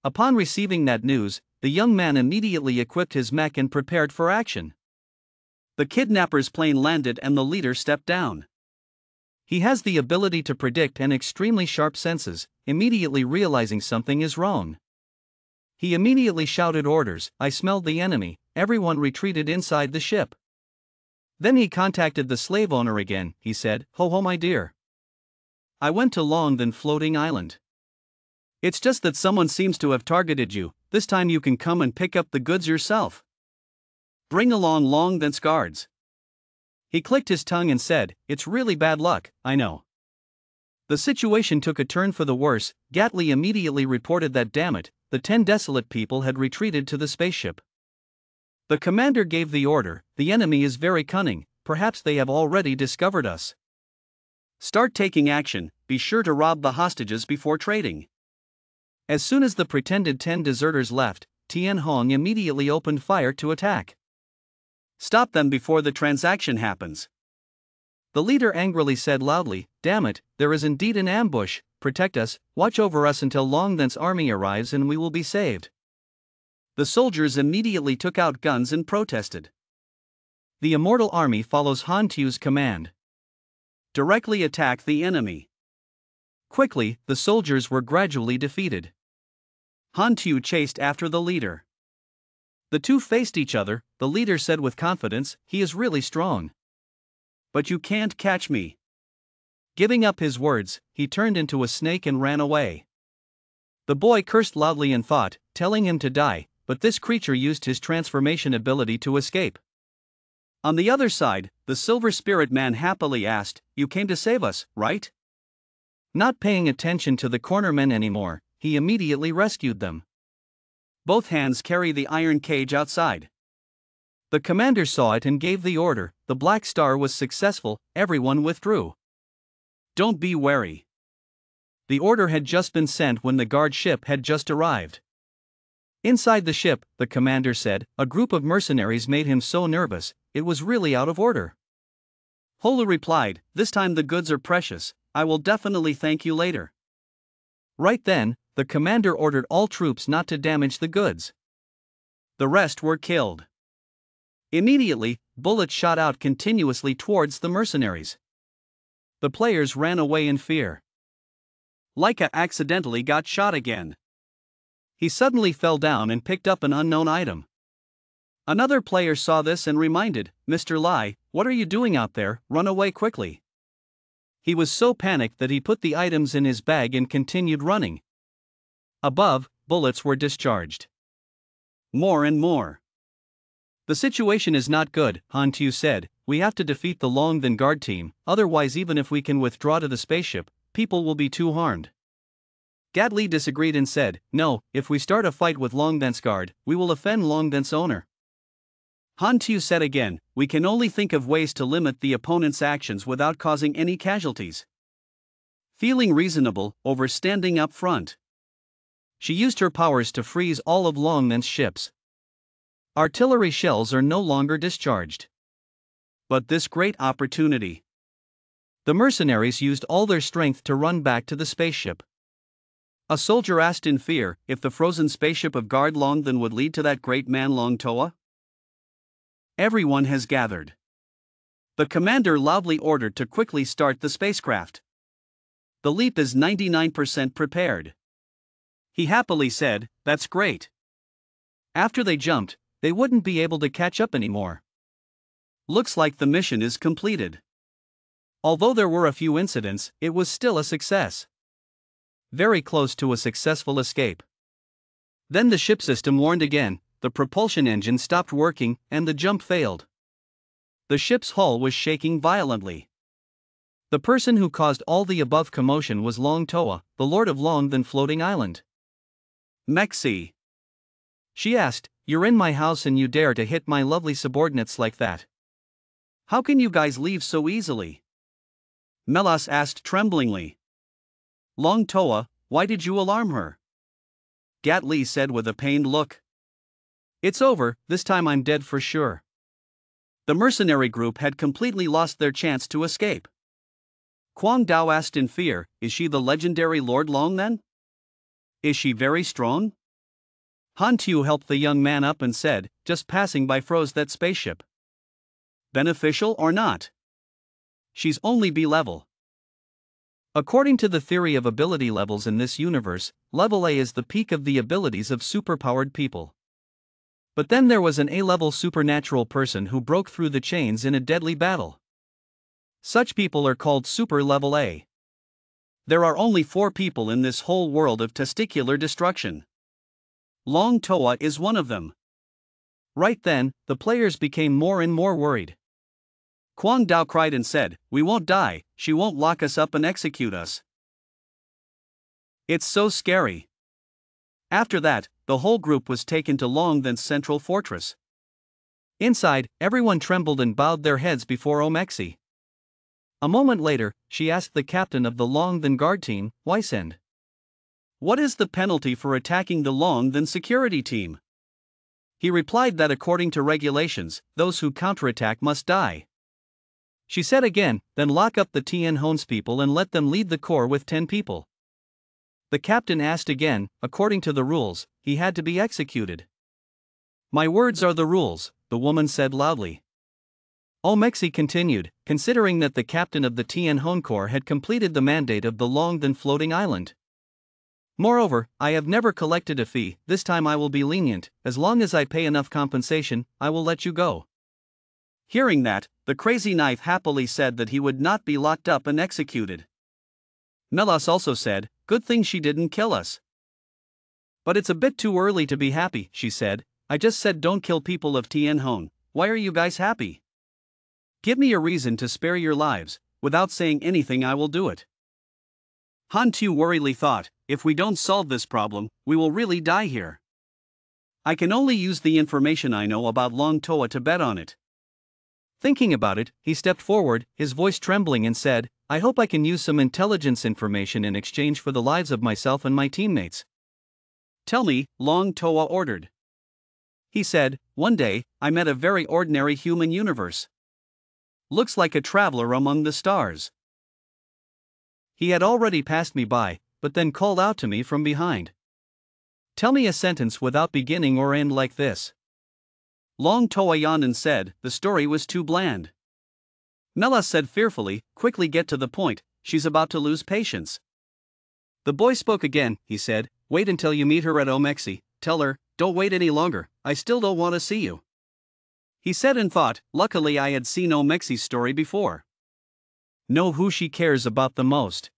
Upon receiving that news, the young man immediately equipped his mech and prepared for action. The kidnapper's plane landed and the leader stepped down. He has the ability to predict and extremely sharp senses, immediately realizing something is wrong. He immediately shouted orders, "I smelled the enemy," everyone retreated inside the ship. Then he contacted the slave owner again, he said, "Ho ho my dear. I went to Long Then Floating Island. It's just that someone seems to have targeted you, this time you can come and pick up the goods yourself. Bring along Long Then's guards." He clicked his tongue and said, "It's really bad luck, I know." The situation took a turn for the worse. Gatli immediately reported that damn it, the 10 desolate people had retreated to the spaceship. The commander gave the order, "The enemy is very cunning, perhaps they have already discovered us. Start taking action, be sure to rob the hostages before trading." As soon as the pretended 10 deserters left, Tian Hong immediately opened fire to attack. "Stop them before the transaction happens." The leader angrily said loudly, "Damn it, there is indeed an ambush, protect us, watch over us until Long Then's army arrives and we will be saved." The soldiers immediately took out guns and protested. The immortal army follows Han Tu's command. Directly attack the enemy. Quickly, the soldiers were gradually defeated. Han Tu chased after the leader. The two faced each other. The leader said with confidence, "He is really strong. But you can't catch me." Giving up his words, he turned into a snake and ran away. The boy cursed loudly and fought, telling him to die, but this creature used his transformation ability to escape. On the other side, the Silver Spirit Man happily asked, "You came to save us, right?" Not paying attention to the cornermen anymore, he immediately rescued them. Both hands carry the iron cage outside. The commander saw it and gave the order. The Black Star was successful, everyone withdrew. Don't be wary. The order had just been sent when the guard ship had just arrived. Inside the ship, the commander said, a group of mercenaries made him so nervous, it was really out of order. Holu replied, "This time the goods are precious, I will definitely thank you later." Right then, the commander ordered all troops not to damage the goods. The rest were killed. Immediately, bullets shot out continuously towards the mercenaries. The players ran away in fear. Laika accidentally got shot again. He suddenly fell down and picked up an unknown item. Another player saw this and reminded, "Mr. Lai, what are you doing out there? Run away quickly." He was so panicked that he put the items in his bag and continued running. Above, bullets were discharged. More and more. "The situation is not good," Han Tu said. "We have to defeat the Long Then guard team, otherwise even if we can withdraw to the spaceship, people will be too harmed." Gatli disagreed and said, "No, if we start a fight with Long Then's guard, we will offend Long Then's owner." Han Tu said again, "We can only think of ways to limit the opponent's actions without causing any casualties." Feeling reasonable, over standing up front, she used her powers to freeze all of Long Then's ships. Artillery shells are no longer discharged. But this great opportunity. The mercenaries used all their strength to run back to the spaceship. A soldier asked in fear if the frozen spaceship of Guard Long Then would lead to that great man Long Toa. Everyone has gathered. The commander loudly ordered to quickly start the spacecraft. The leap is 99% prepared. He happily said, "That's great." After they jumped, they wouldn't be able to catch up anymore. Looks like the mission is completed. Although there were a few incidents, it was still a success. Very close to a successful escape. Then the ship system warned again, the propulsion engine stopped working, and the jump failed. The ship's hull was shaking violently. The person who caused all the above commotion was Long Toa, the lord of Long Then Floating Island. "Mexi," she asked, "you're in my house and you dare to hit my lovely subordinates like that? How can you guys leave so easily?" Melas asked tremblingly. "Long Toa, why did you alarm her?" Gatli said with a pained look. "It's over, this time I'm dead for sure." The mercenary group had completely lost their chance to escape. Kwang Dao asked in fear, is she the legendary Lord Long then? Is she very strong? Han Tu helped the young man up and said, just passing by froze that spaceship. Beneficial or not? She's only B level. According to the theory of ability levels in this universe, level A is the peak of the abilities of superpowered people. But then there was an A-level supernatural person who broke through the chains in a deadly battle. Such people are called super level A. There are only 4 people in this whole world of testicular destruction. Long Toa is one of them. Right then, the players became more and more worried. Kwang Dao cried and said, we won't die, she won't lock us up and execute us. It's so scary. After that, the whole group was taken to Long Then's central fortress. Inside, everyone trembled and bowed their heads before Omexi. A moment later, she asked the captain of the Long Then guard team, Wysend. What is the penalty for attacking the Long Then security team? He replied that according to regulations, those who counterattack must die. She said again, then lock up the Tien Hon's people and let them lead the corps with 10 people. The captain asked again, according to the rules, he had to be executed. My words are the rules, the woman said loudly. Omexi continued, considering that the captain of the Tien Hon Corps had completed the mandate of the Long Then floating island. Moreover, I have never collected a fee, this time I will be lenient, as long as I pay enough compensation, I will let you go. Hearing that, the crazy knife happily said that he would not be locked up and executed. Melas also said, good thing she didn't kill us. But it's a bit too early to be happy, she said, I just said don't kill people of Tien Hon, why are you guys happy? Give me a reason to spare your lives, without saying anything I will do it. Han Tu worriedly thought, if we don't solve this problem, we will really die here. I can only use the information I know about Long Toa to bet on it. Thinking about it, he stepped forward, his voice trembling and said, I hope I can use some intelligence information in exchange for the lives of myself and my teammates. Tell me, Long Toa ordered. He said, one day, I met a very ordinary human universe. Looks like a traveler among the stars. He had already passed me by, but then called out to me from behind. Tell me a sentence without beginning or end like this. Long Toa yawned and said, the story was too bland. Melas said fearfully, quickly get to the point, she's about to lose patience. The boy spoke again, he said, wait until you meet her at Omexi, tell her, don't wait any longer, I still don't want to see you. He said and thought, luckily I had seen Omexi's story before. Know who she cares about the most.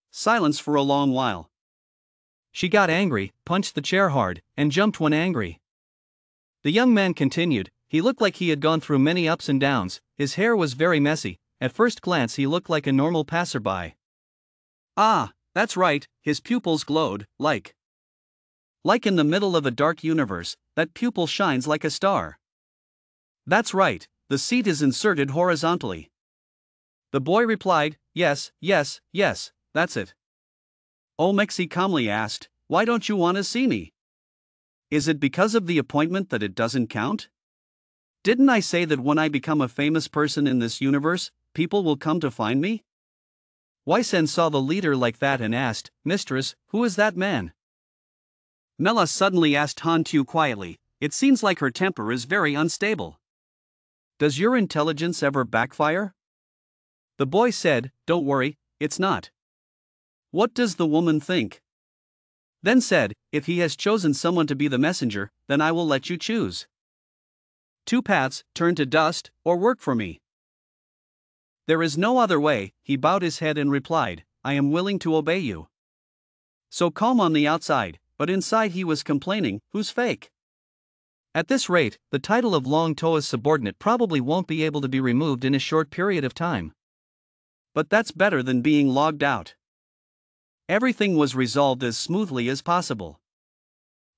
Silence for a long while. She got angry, punched the chair hard, and jumped when angry. The young man continued, he looked like he had gone through many ups and downs, his hair was very messy, at first glance he looked like a normal passerby. Ah, that's right, his pupils glowed, like in the middle of a dark universe, that pupil shines like a star. That's right, the seat is inserted horizontally. The boy replied, yes, yes, yes, that's it. Omexi calmly asked, why don't you want to see me? Is it because of the appointment that it doesn't count? Didn't I say that when I become a famous person in this universe, people will come to find me? Wysend saw the leader like that and asked, Mistress, who is that man? Melas suddenly asked Han Tu quietly, it seems like her temper is very unstable. Does your intelligence ever backfire? The boy said, don't worry, it's not. What does the woman think? Then said, if he has chosen someone to be the messenger, then I will let you choose. 2 paths, turn to dust, or work for me. There is no other way, he bowed his head and replied, I am willing to obey you. So calm on the outside, but inside he was complaining, who's fake? At this rate, the title of Long Toa's subordinate probably won't be able to be removed in a short period of time. But that's better than being logged out. Everything was resolved as smoothly as possible.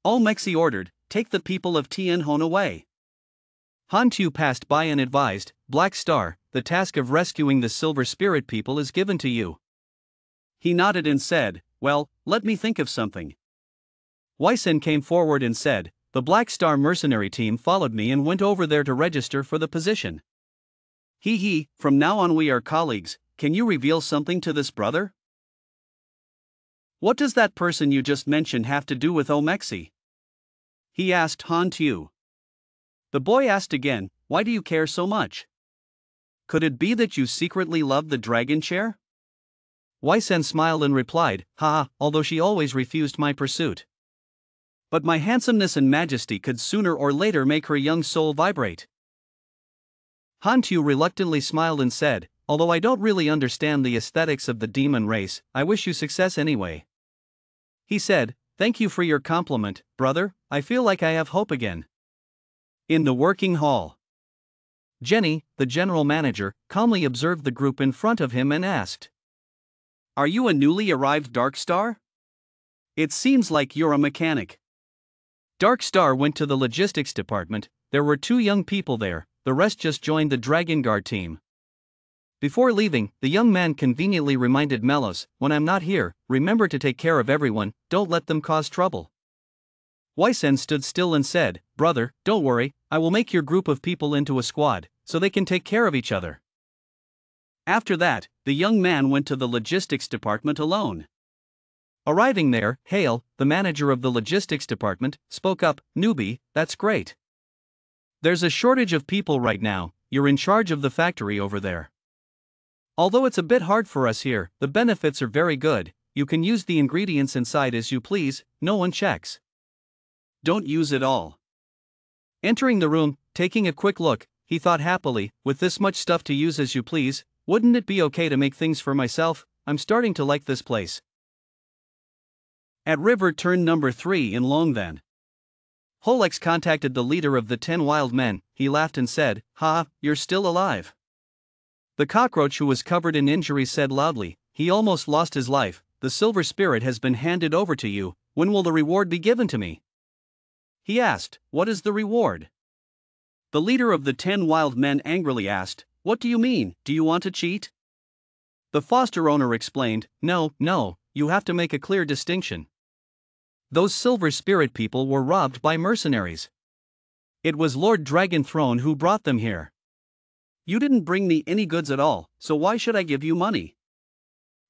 Omexi ordered, take the people of Tien Hon away. Han Tu passed by and advised, Black Star, the task of rescuing the Silver Spirit people is given to you. He nodded and said, well, let me think of something. Wysend came forward and said, the Black Star mercenary team followed me and went over there to register for the position. From now on we are colleagues, can you reveal something to this brother? What does that person you just mentioned have to do with Omexi? He asked Han Tu. The boy asked again, why do you care so much? Could it be that you secretly love the dragon chair? Wisen smiled and replied, haha, although she always refused my pursuit. But my handsomeness and majesty could sooner or later make her young soul vibrate. Han Tu reluctantly smiled and said, although I don't really understand the aesthetics of the demon race, I wish you success anyway. He said, thank you for your compliment, brother, I feel like I have hope again. In the working hall, Jenny, the general manager, calmly observed the group in front of him and asked, are you a newly arrived Dark Star? It seems like you're a mechanic. Dark Star went to the logistics department. There were 2 young people there, the rest just joined the Dragon Guard team. Before leaving, the young man conveniently reminded Melos, when I'm not here, remember to take care of everyone, don't let them cause trouble. Wisen stood still and said, brother, don't worry, I will make your group of people into a squad, so they can take care of each other. After that, the young man went to the logistics department alone. Arriving there, Hale, the manager of the logistics department, spoke up, newbie, that's great. There's a shortage of people right now, you're in charge of the factory over there. Although it's a bit hard for us here, the benefits are very good, you can use the ingredients inside as you please, no one checks. Don't use it all. Entering the room, taking a quick look, he thought happily, with this much stuff to use as you please, wouldn't it be okay to make things for myself? I'm starting to like this place. At river turn number 3 in Longvan, Holex contacted the leader of the 10 wild men. He laughed and said, ha, you're still alive. The cockroach who was covered in injuries said loudly, he almost lost his life, the silver spirit has been handed over to you, when will the reward be given to me? He asked, what is the reward? The leader of the 10 wild men angrily asked, what do you mean, do you want to cheat? The foster owner explained, no, you have to make a clear distinction. Those silver spirit people were robbed by mercenaries. It was Lord Dragon Throne who brought them here. You didn't bring me any goods at all, so why should I give you money?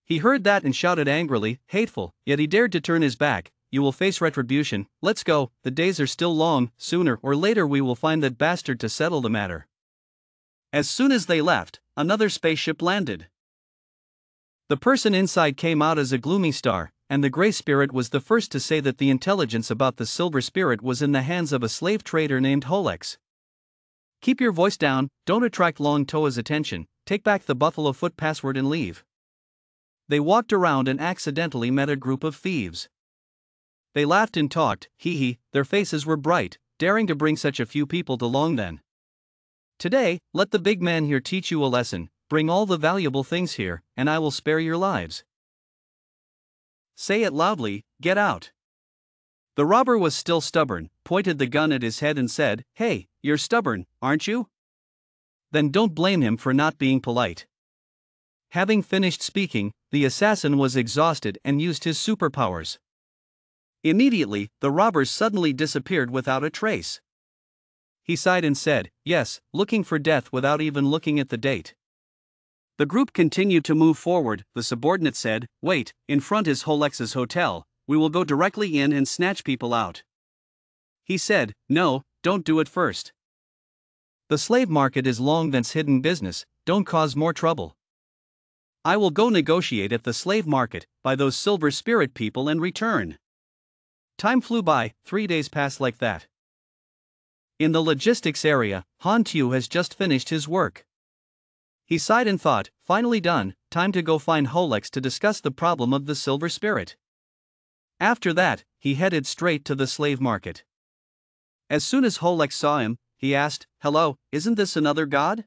He heard that and shouted angrily, hateful, yet he dared to turn his back, you will face retribution, let's go, the days are still long, sooner or later we will find that bastard to settle the matter. As soon as they left, another spaceship landed. The person inside came out as a gloomy star, and the Grey Spirit was the first to say that the intelligence about the Silver Spirit was in the hands of a slave trader named Holex. Keep your voice down, don't attract Long Toa's attention, take back the Buffalo Foot password and leave. They walked around and accidentally met a group of thieves. They laughed and talked, hee, their faces were bright, daring to bring such a few people to Longvan. Today, let the big man here teach you a lesson, bring all the valuable things here, and I will spare your lives. Say it loudly, get out. The robber was still stubborn, pointed the gun at his head and said, hey, you're stubborn, aren't you? Then don't blame him for not being polite. Having finished speaking, the assassin was exhausted and used his superpowers. Immediately, the robbers suddenly disappeared without a trace. He sighed and said, yes, looking for death without even looking at the date. The group continued to move forward. The subordinate said, wait, in front is Holex's hotel, we will go directly in and snatch people out. He said, no, don't do it first. The slave market is Longvan's hidden business, don't cause more trouble. I will go negotiate at the slave market, buy those silver spirit people and return. Time flew by, 3 days passed like that. In the logistics area, Han Tu has just finished his work. He sighed and thought, finally done, time to go find Holex to discuss the problem of the silver spirit. After that, he headed straight to the slave market. As soon as Holex saw him, he asked, hello, isn't this another god?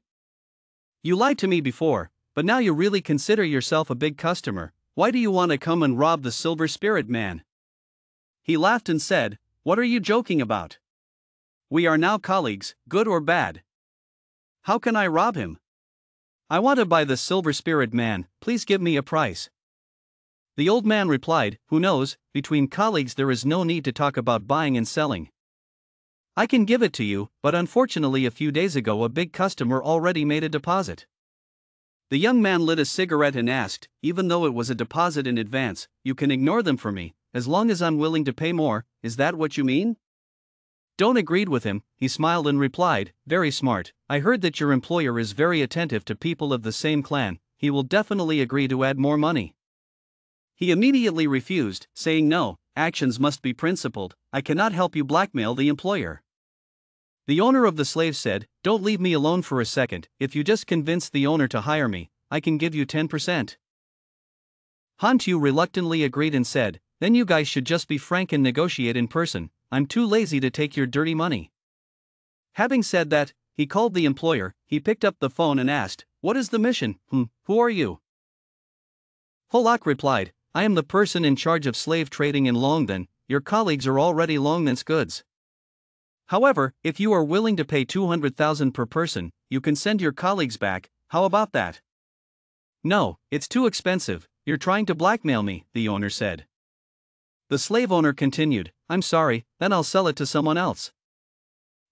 You lied to me before, but now you really consider yourself a big customer, why do you want to come and rob the silver spirit man? He laughed and said, what are you joking about? We are now colleagues, good or bad. How can I rob him? I want to buy the silver spirit man, please give me a price. The old man replied, who knows, between colleagues there is no need to talk about buying and selling. I can give it to you, but unfortunately a few days ago a big customer already made a deposit. The young man lit a cigarette and asked, even though it was a deposit in advance, you can ignore them for me, as long as I'm willing to pay more, is that what you mean? Don't agreed with him, he smiled and replied, very smart, I heard that your employer is very attentive to people of the same clan, he will definitely agree to add more money. He immediately refused, saying no, actions must be principled, I cannot help you blackmail the employer. The owner of the slave said, don't leave me alone for a second, if you just convince the owner to hire me, I can give you 10%. Hantu reluctantly agreed and said, then you guys should just be frank and negotiate in person, I'm too lazy to take your dirty money. Having said that, he called the employer, he picked up the phone and asked, what is the mission, who are you? Holak replied, I am the person in charge of slave trading in Longden, your colleagues are already Longden's goods. However, if you are willing to pay 200,000 per person, you can send your colleagues back, how about that? No, it's too expensive, you're trying to blackmail me, the owner said. The slave owner continued, I'm sorry, then I'll sell it to someone else.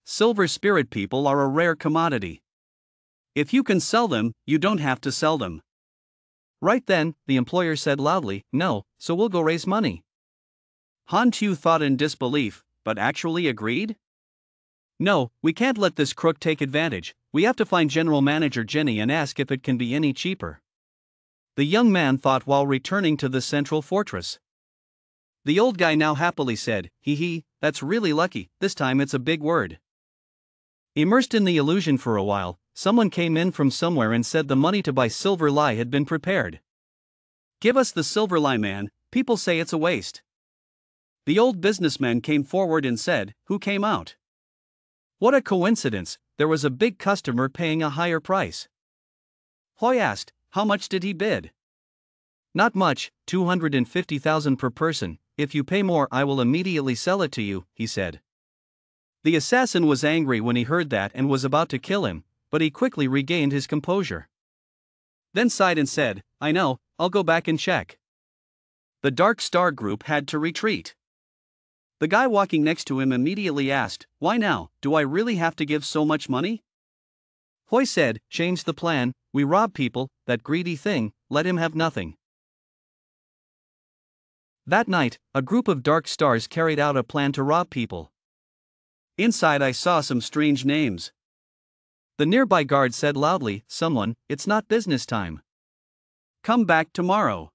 Silver spirit people are a rare commodity. If you can sell them, you don't have to sell them. Right then, the employer said loudly, no, so we'll go raise money. Hantu thought in disbelief, but actually agreed? No, we can't let this crook take advantage, we have to find General Manager Jenny and ask if it can be any cheaper. The young man thought while returning to the central fortress. The old guy now happily said, hee, that's really lucky, this time it's a big word. Immersed in the illusion for a while, someone came in from somewhere and said the money to buy silver lye had been prepared. Give us the silver lye, man, people say it's a waste. The old businessman came forward and said, who came out? What a coincidence, there was a big customer paying a higher price. Hoy asked, how much did he bid? Not much, 250,000 per person, if you pay more I will immediately sell it to you, he said. The assassin was angry when he heard that and was about to kill him, but he quickly regained his composure. Then sighed and said, I know, I'll go back and check. The Dark Star group had to retreat. The guy walking next to him immediately asked, why now, do I really have to give so much money? Hoy said, change the plan, we rob people, that greedy thing, let him have nothing. That night, a group of Dark Stars carried out a plan to rob people. Inside I saw some strange names. The nearby guard said loudly, someone, it's not business time. Come back tomorrow.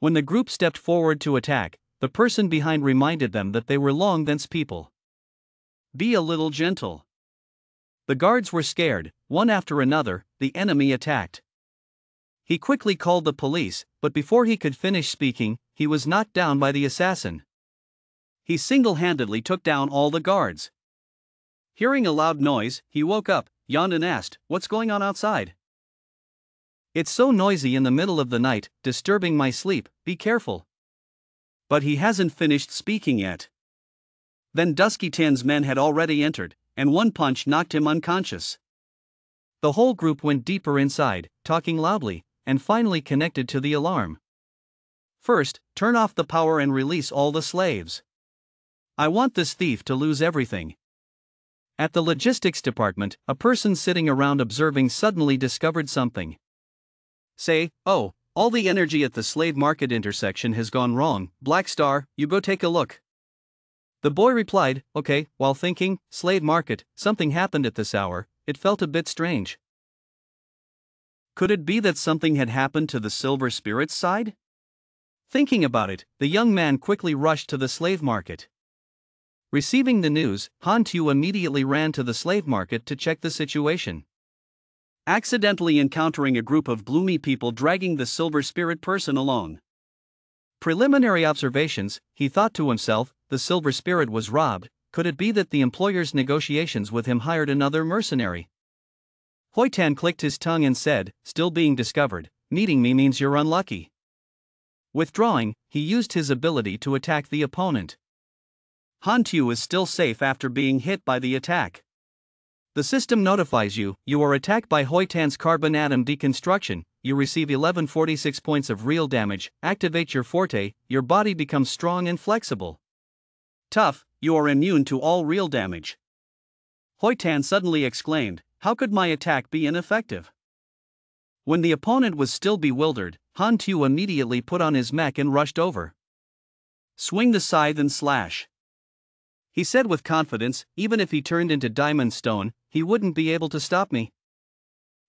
When the group stepped forward to attack, the person behind reminded them that they were Longden's people. Be a little gentle. The guards were scared, one after another, the enemy attacked. He quickly called the police, but before he could finish speaking, he was knocked down by the assassin. He single-handedly took down all the guards. Hearing a loud noise, he woke up, yawned and asked, what's going on outside? It's so noisy in the middle of the night, disturbing my sleep, be careful. But he hasn't finished speaking yet. Then Dusky Tan's men had already entered, and one punch knocked him unconscious. The whole group went deeper inside, talking loudly, and finally connected to the alarm. First, turn off the power and release all the slaves. I want this thief to lose everything. At the logistics department, a person sitting around observing suddenly discovered something. Say, oh, all the energy at the slave market intersection has gone wrong, Black Star, you go take a look. The boy replied, okay, while thinking, slave market, something happened at this hour, it felt a bit strange. Could it be that something had happened to the Silver Spirit's side? Thinking about it, the young man quickly rushed to the slave market. Receiving the news, Hantu immediately ran to the slave market to check the situation. Accidentally encountering a group of gloomy people dragging the Silver Spirit person along. Preliminary observations, he thought to himself, the Silver Spirit was robbed, could it be that the employer's negotiations with him hired another mercenary? Hoitan clicked his tongue and said, still being discovered, meeting me means you're unlucky. Withdrawing, he used his ability to attack the opponent. Hantu is still safe after being hit by the attack. The system notifies you, you are attacked by Hoitan's carbon atom deconstruction, you receive 1146 points of real damage, activate your forte, your body becomes strong and flexible. Tough, you are immune to all real damage. Hoitan suddenly exclaimed, how could my attack be ineffective? When the opponent was still bewildered, Han Tu immediately put on his mech and rushed over. Swing the scythe and slash, he said with confidence. Even if he turned into diamond stone, he wouldn't be able to stop me.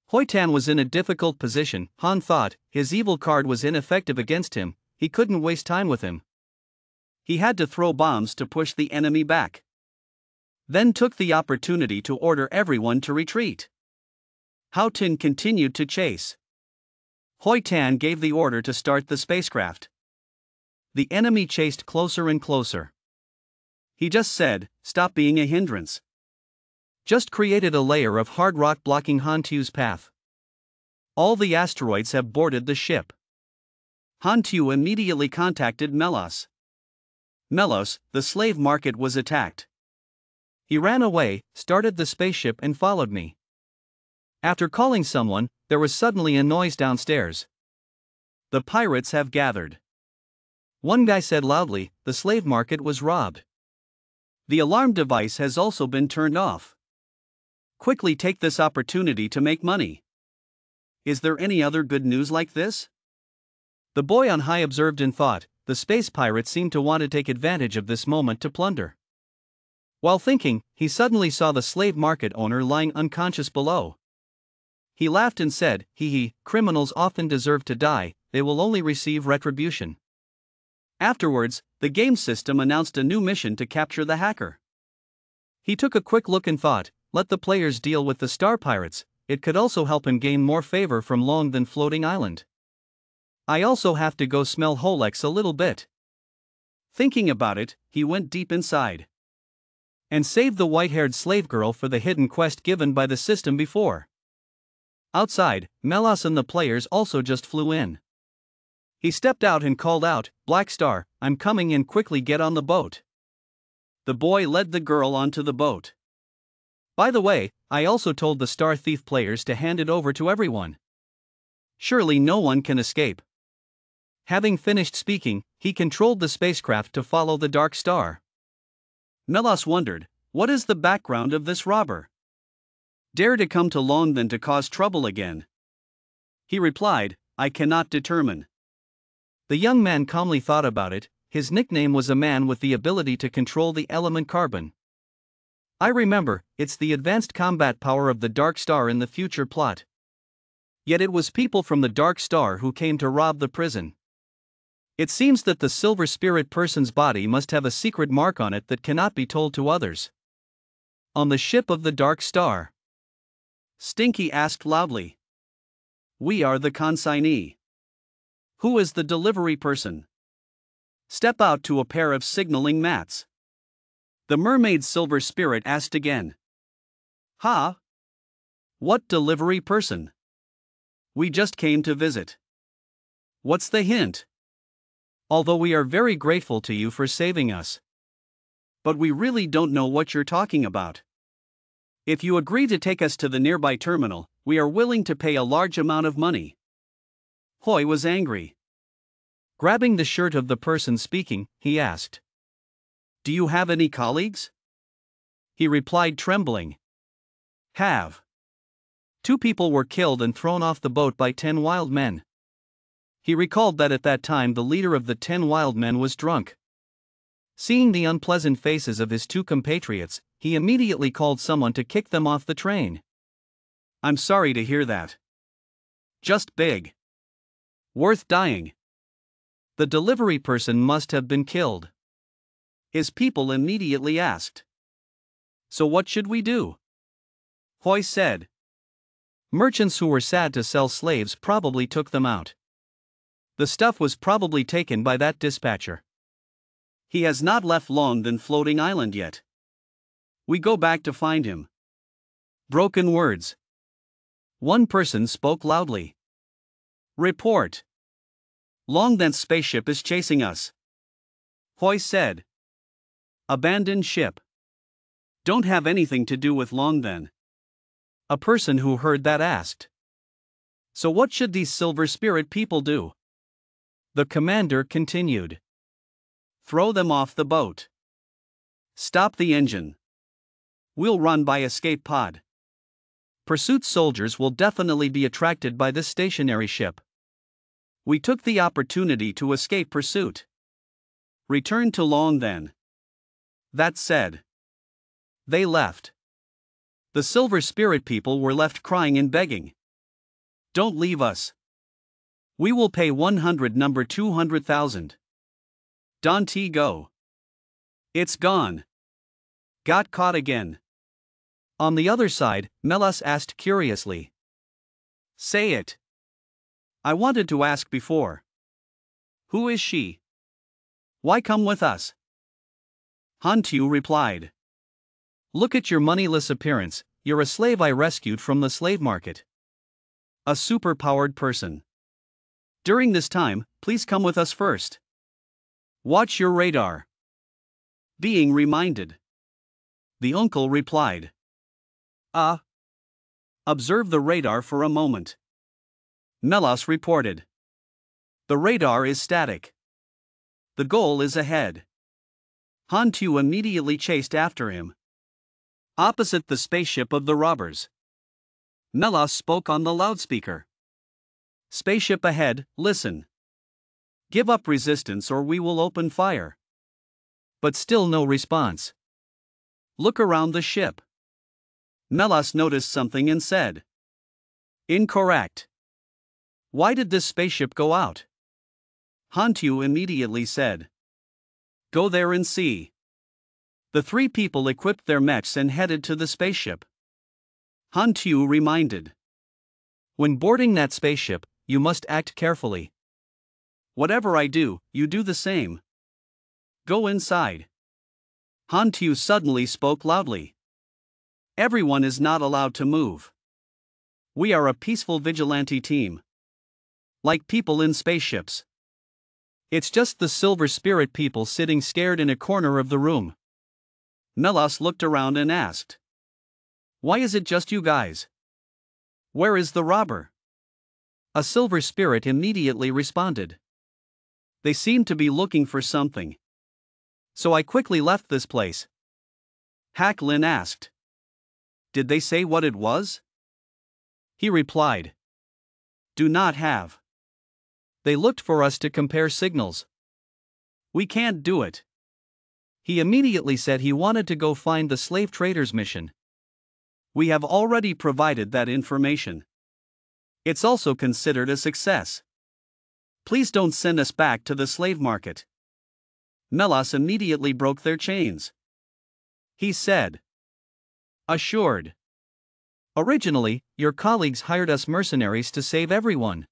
Hoi Tan was in a difficult position. Han thought his evil card was ineffective against him. He couldn't waste time with him. He had to throw bombs to push the enemy back. Then took the opportunity to order everyone to retreat. Hao Tin continued to chase. Hoi Tan gave the order to start the spacecraft. The enemy chased closer and closer. He just said, "Stop being a hindrance." Just created a layer of hard rock blocking Han Tu's path. All the asteroids have boarded the ship. Han Tu immediately contacted Melos. "Melos, the slave market was attacked." He ran away, started the spaceship and followed me. After calling someone, there was suddenly a noise downstairs. "The pirates have gathered." One guy said loudly. The slave market was robbed. "The alarm device has also been turned off. Quickly take this opportunity to make money." "Is there any other good news like this?" The boy on high observed and thought. The space pirates seemed to want to take advantage of this moment to plunder. While thinking, he suddenly saw the slave market owner lying unconscious below. He laughed and said, "Hee, criminals often deserve to die, they will only receive retribution." Afterwards, the game system announced a new mission to capture the hacker. He took a quick look and thought, let the players deal with the star pirates, it could also help him gain more favor from Long than Floating Island. I also have to go smell Holex a little bit. Thinking about it, he went deep inside. And saved the white-haired slave girl for the hidden quest given by the system before. Outside, Melos and the players also just flew in. He stepped out and called out, "Black Star, I'm coming in, quickly get on the boat." The boy led the girl onto the boat. By the way, I also told the Star Thief players to hand it over to everyone. Surely no one can escape. Having finished speaking, he controlled the spacecraft to follow the Dark Star. Melos wondered, what is the background of this robber? Dare to come to Long than to cause trouble again. He replied, "I cannot determine." The young man calmly thought about it. His nickname was a man with the ability to control the element carbon. I remember, it's the advanced combat power of the Dark Star in the future plot. Yet it was people from the Dark Star who came to rob the prison. It seems that the Silver Spirit person's body must have a secret mark on it that cannot be told to others. On the ship of the Dark Star, Stinky asked loudly. "We are the consignee. Who is the delivery person? Step out to a pair of signaling mats." The mermaid Silver Spirit asked again. "Ha? What delivery person? We just came to visit." "What's the hint?" "Although we are very grateful to you for saving us. But we really don't know what you're talking about. If you agree to take us to the nearby terminal, we are willing to pay a large amount of money." Hoi was angry. Grabbing the shirt of the person speaking, he asked, "Do you have any colleagues?" He replied trembling. "Have. 2 people were killed and thrown off the boat by 10 wild men." He recalled that at that time the leader of the 10 wild men was drunk. Seeing the unpleasant faces of his 2 compatriots, he immediately called someone to kick them off the train. "I'm sorry to hear that. Just big. Worth dying." The delivery person must have been killed. His people immediately asked, "So what should we do?" Hoi said, "Merchants who were sad to sell slaves probably took them out. The stuff was probably taken by that dispatcher. He has not left Long than Floating Island yet. We go back to find him." Broken words. One person spoke loudly. "Report. Long than's spaceship is chasing us." Hoi said, "Abandoned ship. Don't have anything to do with Long then." A person who heard that asked, "So what should these Silver Spirit people do?" The commander continued, "Throw them off the boat. Stop the engine. We'll run by escape pod." Pursuit soldiers will definitely be attracted by this stationary ship. We took the opportunity to escape pursuit. Return to Long then. That said, they left. The Silver Spirit people were left crying and begging. Don't leave us. We will pay 100 number 200,000. Don't go. It's gone. Got caught again. On the other side, Melas asked curiously. Say it. I wanted to ask before. Who is she? Why come with us? Hantu replied. Look at your moneyless appearance, you're a slave I rescued from the slave market. A super-powered person. During this time, please come with us first. Watch your radar. Being reminded. The uncle replied. Observe the radar for a moment. Melas reported. The radar is static. The goal is ahead. Hantu immediately chased after him. Opposite the spaceship of the robbers. Melas spoke on the loudspeaker. Spaceship ahead, listen. Give up resistance or we will open fire. But still no response. Look around the ship. Melas noticed something and said. Incorrect. Why did this spaceship go out? Hantu immediately said. Go there and see. The three people equipped their mechs and headed to the spaceship. Hantu reminded. When boarding that spaceship, you must act carefully. Whatever I do, you do the same. Go inside. Hantu suddenly spoke loudly. Everyone is not allowed to move. We are a peaceful vigilante team. Like people in spaceships. It's just the Silver Spirit people sitting scared in a corner of the room. Melas looked around and asked. Why is it just you guys? Where is the robber? A Silver Spirit immediately responded. They seemed to be looking for something. So I quickly left this place. Hak Lin asked. Did they say what it was? He replied. Do not have. They looked for us to compare signals. We can't do it. He immediately said he wanted to go find the slave traders mission. We have already provided that information. It's also considered a success. Please don't send us back to the slave market. Melas immediately broke their chains. He said. Assured. Originally, your colleagues hired us mercenaries to save everyone.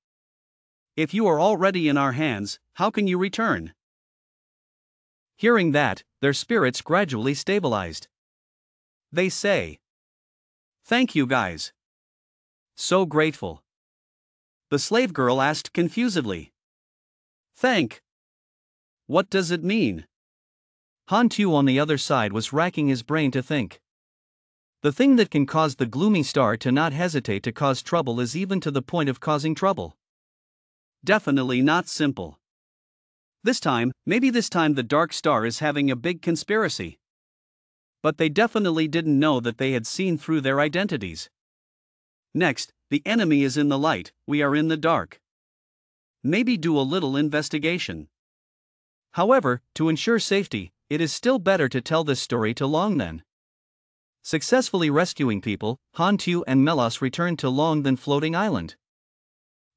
If you are already in our hands, how can you return? Hearing that, their spirits gradually stabilized. They say. Thank you guys. So grateful. The slave girl asked confusedly. Thank. What does it mean? Hantu on the other side was racking his brain to think. The thing that can cause the gloomy star to not hesitate to cause trouble is even to the point of causing trouble. Definitely not simple. Maybe this time the Dark Star is having a big conspiracy. But they definitely didn't know that they had seen through their identities. Next, the enemy is in the light, we are in the dark. Maybe do a little investigation. However, to ensure safety, it is still better to tell this story to Long then. Successfully rescuing people, Hantu and Melas returned to Long then floating island.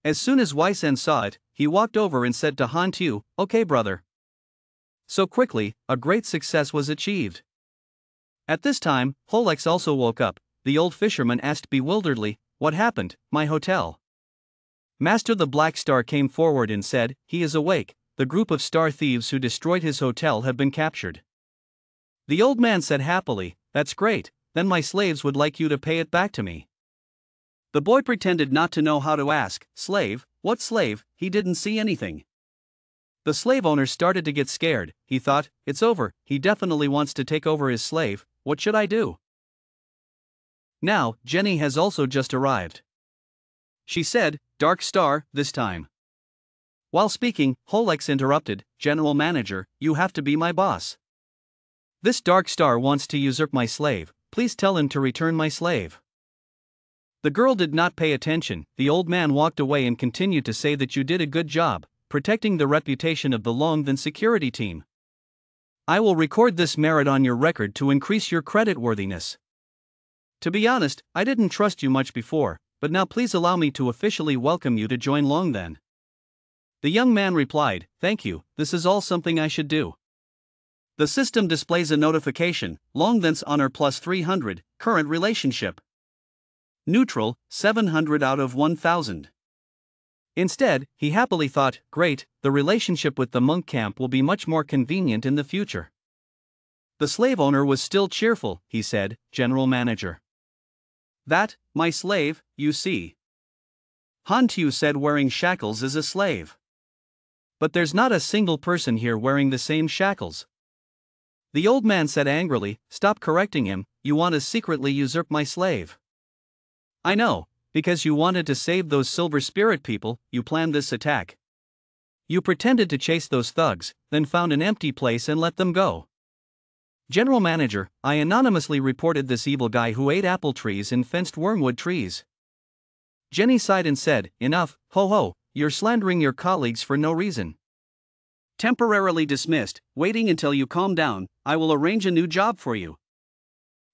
As soon as Wysen saw it, he walked over and said to Hantu, okay brother. So quickly, a great success was achieved. At this time, Holex also woke up. The old fisherman asked bewilderedly, what happened, my hotel? Master the Black Star came forward and said, he is awake, the group of star thieves who destroyed his hotel have been captured. The old man said happily, that's great, then my slaves would like you to pay it back to me. The boy pretended not to know how to ask, slave, what slave, he didn't see anything. The slave owner started to get scared, he thought, it's over, he definitely wants to take over his slave, what should I do? Now, Jenny has also just arrived. She said, Dark Star, this time. While speaking, Holex interrupted, General Manager, you have to be my boss. This Dark Star wants to usurp my slave, please tell him to return my slave. The girl did not pay attention. The old man walked away and continued to say that you did a good job, protecting the reputation of the Longthan security team. I will record this merit on your record to increase your creditworthiness. To be honest, I didn't trust you much before, but now please allow me to officially welcome you to join Longthan. The young man replied, thank you, this is all something I should do. The system displays a notification, Longthan's honor plus 300, current relationship. Neutral, 700 out of 1000. Instead, he happily thought, great, the relationship with the monk camp will be much more convenient in the future. The slave owner was still cheerful, he said, General Manager. That, my slave, you see. Hantu said wearing shackles is a slave. But there's not a single person here wearing the same shackles. The old man said angrily, stop correcting him, you want to secretly usurp my slave. I know, because you wanted to save those silver spirit people, you planned this attack. You pretended to chase those thugs, then found an empty place and let them go. General Manager, I anonymously reported this evil guy who ate apple trees and fenced wormwood trees. Jenny sighed and said, enough, ho ho, you're slandering your colleagues for no reason. Temporarily dismissed, waiting until you calm down, I will arrange a new job for you.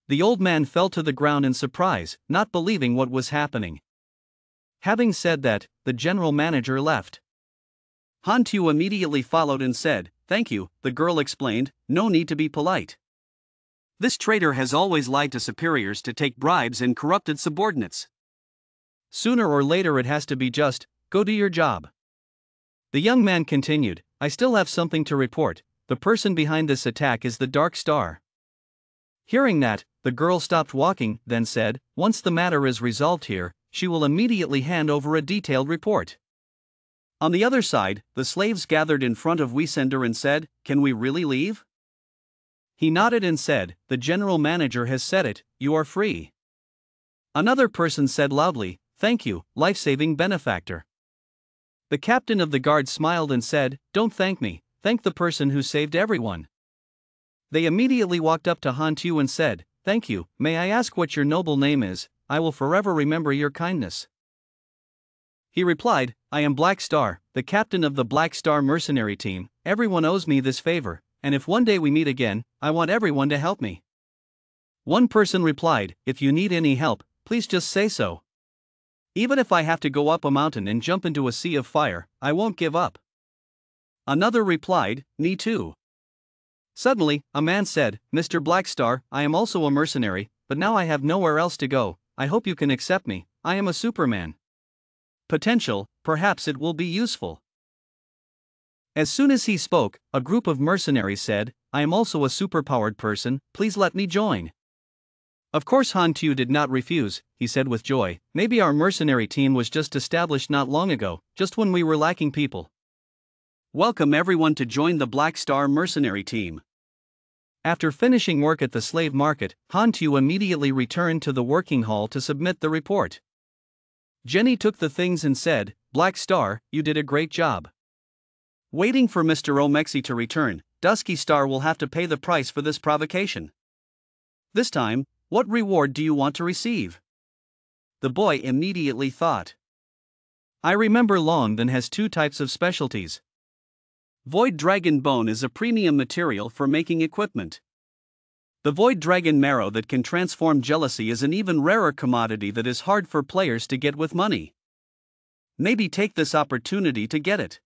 The old man fell to the ground in surprise, not believing what was happening. Having said that, the general manager left. Hantu immediately followed and said, thank you, the girl explained, no need to be polite. This traitor has always lied to superiors to take bribes and corrupted subordinates. Sooner or later it has to be just, go do your job. The young man continued, I still have something to report, the person behind this attack is the Dark Star. Hearing that, the girl stopped walking, then said, once the matter is resolved here, she will immediately hand over a detailed report. On the other side, the slaves gathered in front of Wiesender and said, can we really leave? He nodded and said, the general manager has said it, you are free. Another person said loudly, thank you, life-saving benefactor. The captain of the guard smiled and said, don't thank me, thank the person who saved everyone. They immediately walked up to Hantu and said, thank you, may I ask what your noble name is, I will forever remember your kindness. He replied, I am Black Star, the captain of the Black Star mercenary team, everyone owes me this favor, and if one day we meet again, I want everyone to help me. One person replied, if you need any help, please just say so. Even if I have to go up a mountain and jump into a sea of fire, I won't give up. Another replied, me too. Suddenly, a man said, Mr. Blackstar, I am also a mercenary, but now I have nowhere else to go, I hope you can accept me, I am a Superman. Potential, perhaps it will be useful. As soon as he spoke, a group of mercenaries said, I am also a superpowered person, please let me join. Of course Hantu did not refuse, he said with joy, maybe our mercenary team was just established not long ago, just when we were lacking people. Welcome everyone to join the Black Star mercenary team. After finishing work at the slave market, Hantu immediately returned to the working hall to submit the report. Jenny took the things and said, Black Star, you did a great job. Waiting for Mr. Omexi to return, Dusky Star will have to pay the price for this provocation. This time, what reward do you want to receive? The boy immediately thought. I remember Longthan has two types of specialties. Void Dragon Bone is a premium material for making equipment. The Void Dragon Marrow that can transform jealousy is an even rarer commodity that is hard for players to get with money. Maybe take this opportunity to get it.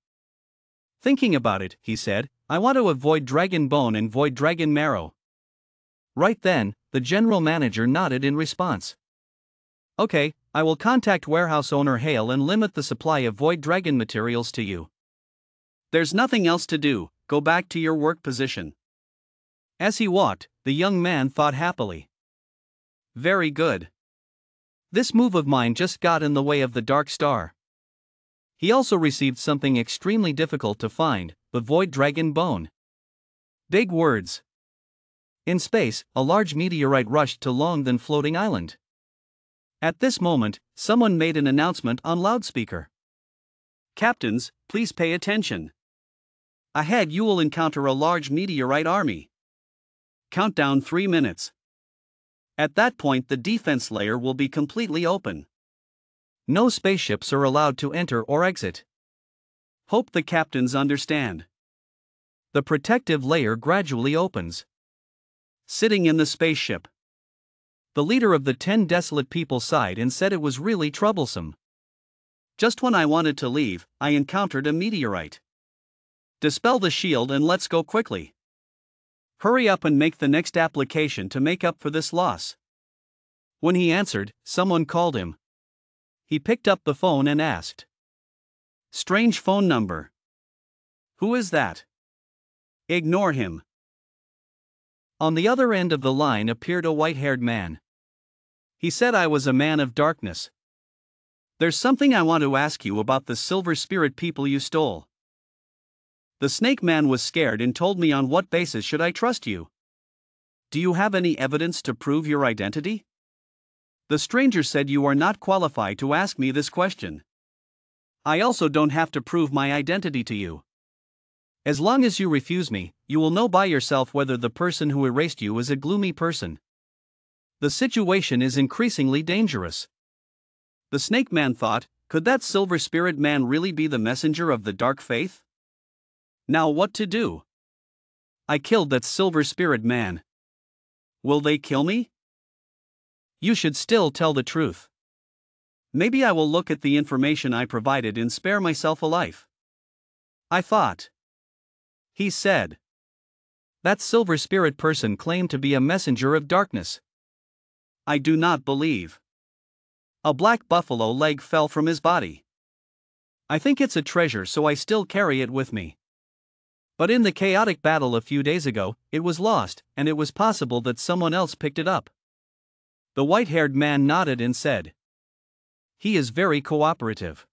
Thinking about it, he said, I want to avoid Dragon Bone and Void Dragon Marrow. Right then, the general manager nodded in response. Okay, I will contact warehouse owner Hale and limit the supply of Void Dragon materials to you. There's nothing else to do, go back to your work position. As he walked, the young man thought happily. Very good. This move of mine just got in the way of the Dark Star. He also received something extremely difficult to find, the Void Dragon Bone. Big words. In space, a large meteorite rushed to Longthan floating island. At this moment, someone made an announcement on loudspeaker. Captains, please pay attention. Ahead you will encounter a large meteorite army. Countdown 3 minutes. At that point the defense layer will be completely open. No spaceships are allowed to enter or exit. Hope the captains understand. The protective layer gradually opens. Sitting in the spaceship. The leader of the 10 desolate people sighed and said it was really troublesome. Just when I wanted to leave, I encountered a meteorite. Dispel the shield and let's go quickly. Hurry up and make the next application to make up for this loss. When he answered, someone called him. He picked up the phone and asked. Strange phone number. Who is that? Ignore him. On the other end of the line appeared a white-haired man. He said, I was a man of darkness. There's something I want to ask you about the silver spirit people you stole. The snake man was scared and told me, on what basis should I trust you? Do you have any evidence to prove your identity? The stranger said you are not qualified to ask me this question. I also don't have to prove my identity to you. As long as you refuse me, you will know by yourself whether the person who erased you is a gloomy person. The situation is increasingly dangerous. The snake man thought, could that silver spirit man really be the messenger of the dark faith? Now what to do? I killed that silver spirit man. Will they kill me? You should still tell the truth. Maybe I will look at the information I provided and spare myself a life. I thought. He said. That silver spirit person claimed to be a messenger of darkness. I do not believe. A black buffalo leg fell from his body. I think it's a treasure, so I still carry it with me. But in the chaotic battle a few days ago, it was lost, and it was possible that someone else picked it up. The white-haired man nodded and said. He is very cooperative.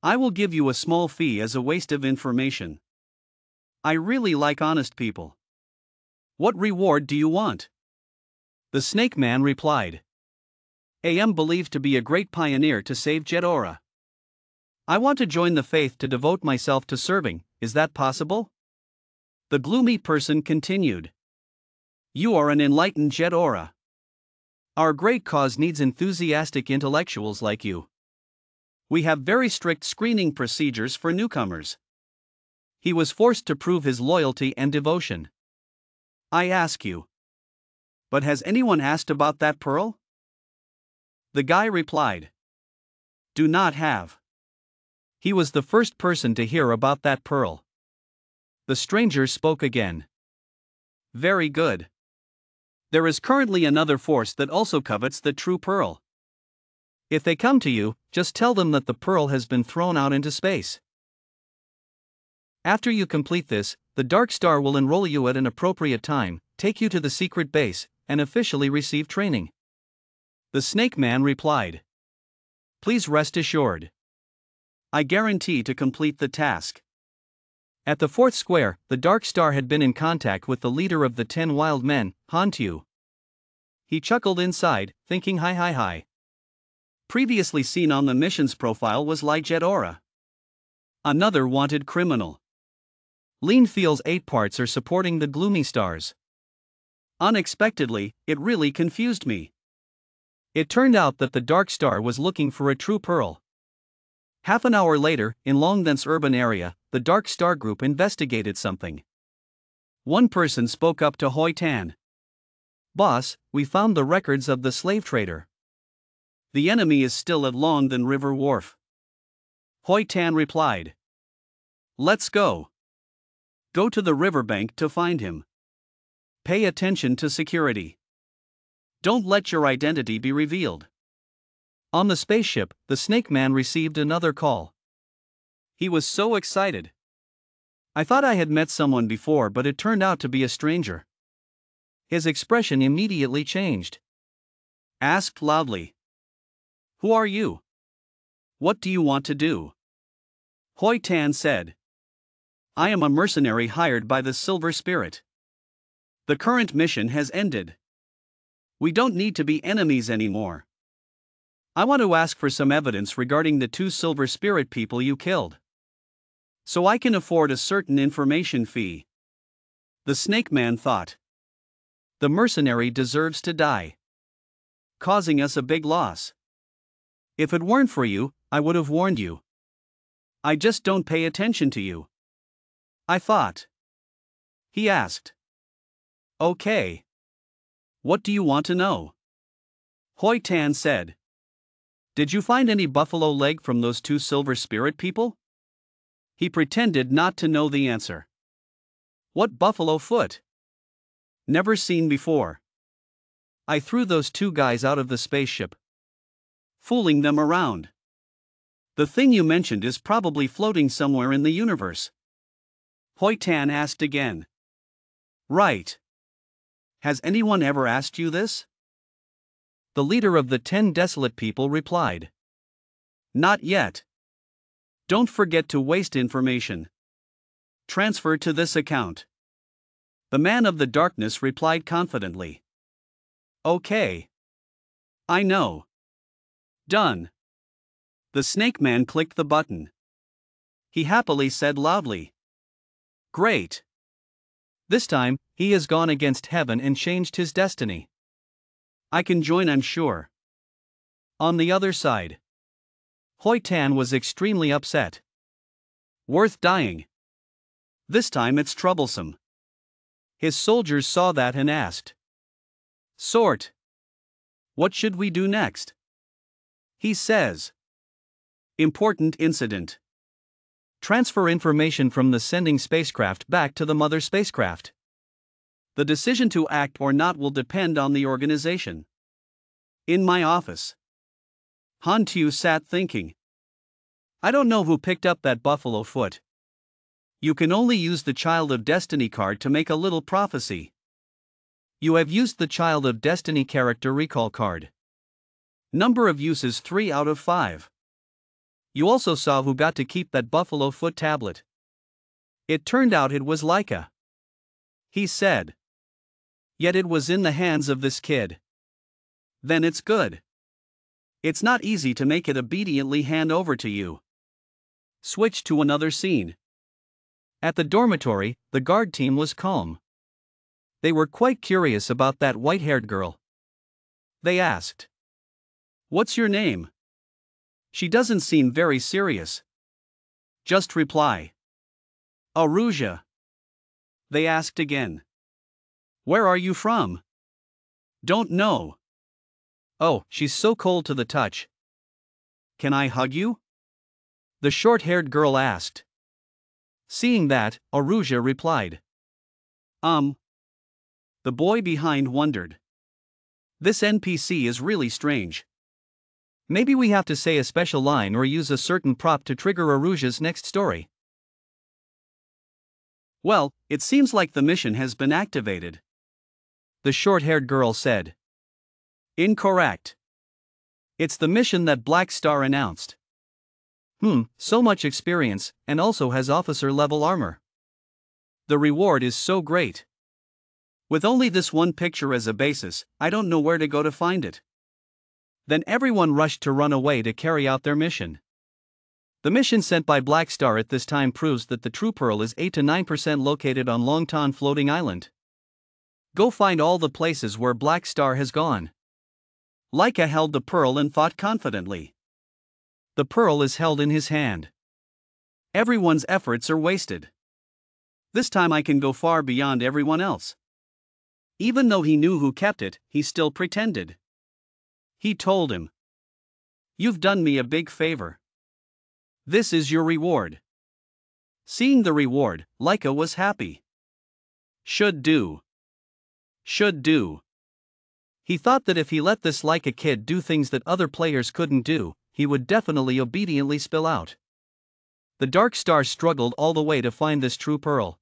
I will give you a small fee as a waste of information. I really like honest people. What reward do you want? The snake man replied. I am believed to be a great pioneer to save Jedora. I want to join the faith to devote myself to serving, is that possible? The gloomy person continued. You are an enlightened Jedora. Our great cause needs enthusiastic intellectuals like you. We have very strict screening procedures for newcomers. He was forced to prove his loyalty and devotion. I ask you. But has anyone asked about that pearl? The guy replied. Do not have. He was the first person to hear about that pearl. The stranger spoke again. Very good. There is currently another force that also covets the true pearl. If they come to you, just tell them that the pearl has been thrown out into space. After you complete this, the Dark Star will enroll you at an appropriate time, take you to the secret base, and officially receive training. The snake man replied. Please rest assured. I guarantee to complete the task. At the fourth square, the Dark Star had been in contact with the leader of the 10 wild men, Hantu. He chuckled inside, thinking hi. Previously seen on the mission's profile was Jedora. Another wanted criminal. Lean feels 8 parts are supporting the gloomy stars. Unexpectedly, it really confused me. It turned out that the Dark Star was looking for a true pearl. Half an hour later, in Longden's urban area, the Dark Star group investigated something. One person spoke up to Hoi Tan. Boss, we found the records of the slave trader. The enemy is still at Longden River Wharf. Hoi Tan replied. Let's go. Go to the riverbank to find him. Pay attention to security. Don't let your identity be revealed. On the spaceship, the Snake Man received another call. He was so excited. I thought I had met someone before, but it turned out to be a stranger. His expression immediately changed. Asked loudly. Who are you? What do you want to do? Hoi Tan said. I am a mercenary hired by the Silver Spirit. The current mission has ended. We don't need to be enemies anymore. I want to ask for some evidence regarding the 2 Silver Spirit people you killed, so I can afford a certain information fee. The Snake Man thought. The mercenary deserves to die, causing us a big loss. If it weren't for you, I would have warned you. I just don't pay attention to you. I thought. He asked. Okay. What do you want to know? Hoi Tan said. Did you find any buffalo leg from those two silver spirit people? He pretended not to know the answer. What buffalo foot? Never seen before. I threw those two guys out of the spaceship. Fooling them around. The thing you mentioned is probably floating somewhere in the universe. Hoi Tan asked again. Right. Has anyone ever asked you this? The leader of the 10 desolate people replied. Not yet. Don't forget to waste information. Transfer to this account. The man of the darkness replied confidently. Okay. I know. Done. The snake man clicked the button. He happily said loudly. Great. This time, he has gone against heaven and changed his destiny. I can join, I'm sure. On the other side, Hoi Tan was extremely upset. Worth dying. This time it's troublesome. His soldiers saw that and asked. Sort. What should we do next? He says. Important incident. Transfer information from the sending spacecraft back to the mother spacecraft. The decision to act or not will depend on the organization. In my office. Han Tu sat thinking. I don't know who picked up that buffalo foot. You can only use the Child of Destiny card to make a little prophecy. You have used the Child of Destiny character recall card. Number of uses 3 out of 5. You also saw who got to keep that buffalo foot tablet. It turned out it was Laika. He said. Yet it was in the hands of this kid. Then it's good. It's not easy to make it obediently hand over to you. Switch to another scene. At the dormitory, the guard team was calm. They were quite curious about that white-haired girl. They asked. What's your name? She doesn't seem very serious. Just reply. Aruja. They asked again. Where are you from? Don't know. Oh, she's so cold to the touch. Can I hug you? The short-haired girl asked. Seeing that, Aruja replied. The boy behind wondered. This NPC is really strange. Maybe we have to say a special line or use a certain prop to trigger Aruja's next story. Well, it seems like the mission has been activated. The short-haired girl said. Incorrect. It's the mission that Black Star announced. So much experience, and also has officer-level armor. The reward is so great. With only this one picture as a basis, I don't know where to go to find it. Then everyone rushed to run away to carry out their mission. The mission sent by Black Star at this time proves that the true pearl is 8 to 9% located on Longtan Floating Island. Go find all the places where Black Star has gone. Laika held the pearl and thought confidently. The pearl is held in his hand. Everyone's efforts are wasted. This time I can go far beyond everyone else. Even though he knew who kept it, he still pretended. He told him. You've done me a big favor. This is your reward. Seeing the reward, Laika was happy. Should do. Should do. He thought that if he let this Laika kid do things that other players couldn't do, he would definitely obediently spill out. The Dark Star struggled all the way to find this true pearl.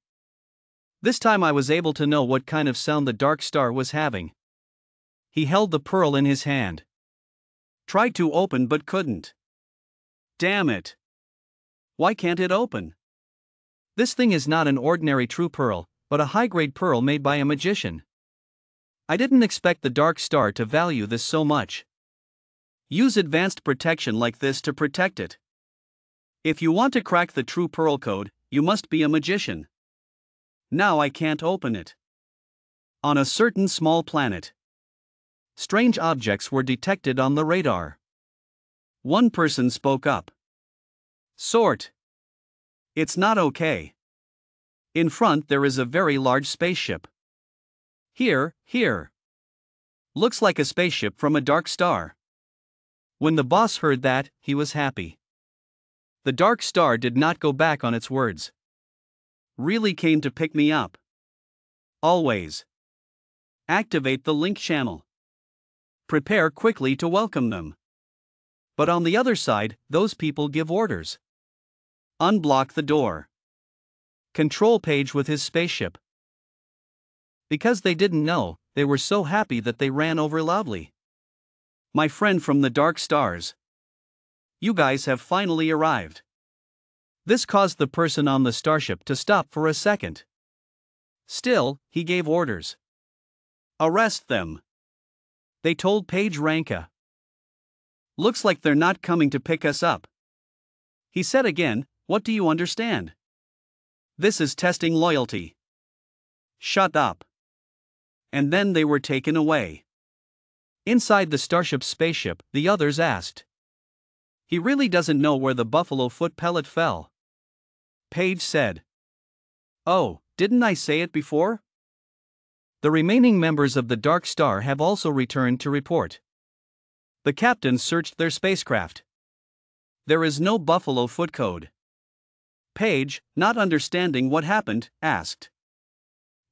This time I was able to know what kind of sound the Dark Star was having. He held the pearl in his hand. Tried to open but couldn't. Damn it. Why can't it open? This thing is not an ordinary true pearl, but a high-grade pearl made by a magician. I didn't expect the Dark Star to value this so much. Use advanced protection like this to protect it. If you want to crack the true pearl code, you must be a magician. Now I can't open it. On a certain small planet, strange objects were detected on the radar. One person spoke up. Sort. It's not okay. In front there is a very large spaceship. Here. Looks like a spaceship from a dark star. When the boss heard that, he was happy. The dark star did not go back on its words. Really came to pick me up. Always. Activate the link channel. Prepare quickly to welcome them. But on the other side, those people give orders. Unblock the door. Control page with his spaceship. Because they didn't know, they were so happy that they ran over loudly. My friend from the dark stars. You guys have finally arrived. This caused the person on the starship to stop for a second. Still, he gave orders. Arrest them. They told Page Ranka. Looks like they're not coming to pick us up. He said again, what do you understand? This is testing loyalty. Shut up. And then they were taken away. Inside the starship's spaceship, the others asked. He really doesn't know where the buffalo foot pellet fell. Page said. Oh, didn't I say it before? The remaining members of the Dark Star have also returned to report. The captains searched their spacecraft. There is no buffalo foot code. Page, not understanding what happened, asked.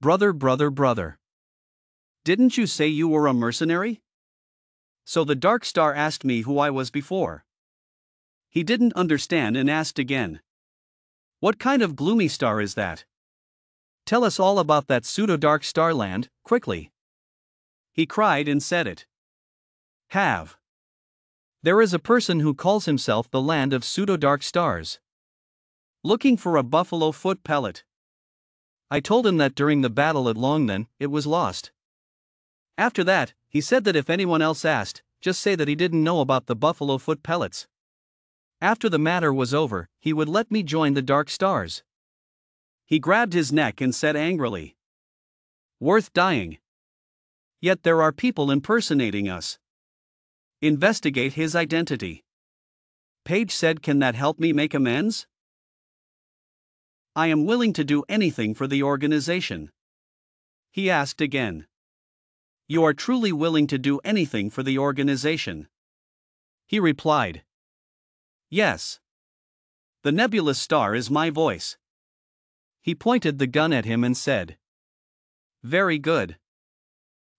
Brother. Didn't you say you were a mercenary? So the Dark Star asked me who I was before. He didn't understand and asked again. What kind of gloomy star is that? Tell us all about that pseudo-dark starland, quickly. He cried and said it. There is a person who calls himself the land of pseudo-dark stars. Looking for a buffalo foot pellet. I told him that during the battle at Longnan, it was lost. After that, he said that if anyone else asked, just say that he didn't know about the buffalo foot pellets. After the matter was over, he would let me join the dark stars. He grabbed his neck and said angrily. Worth dying. Yet there are people impersonating us. Investigate his identity. Page said, can that help me make amends? I am willing to do anything for the organization. He asked again. You are truly willing to do anything for the organization? He replied. Yes. The nebulous star is my voice. He pointed the gun at him and said. Very good.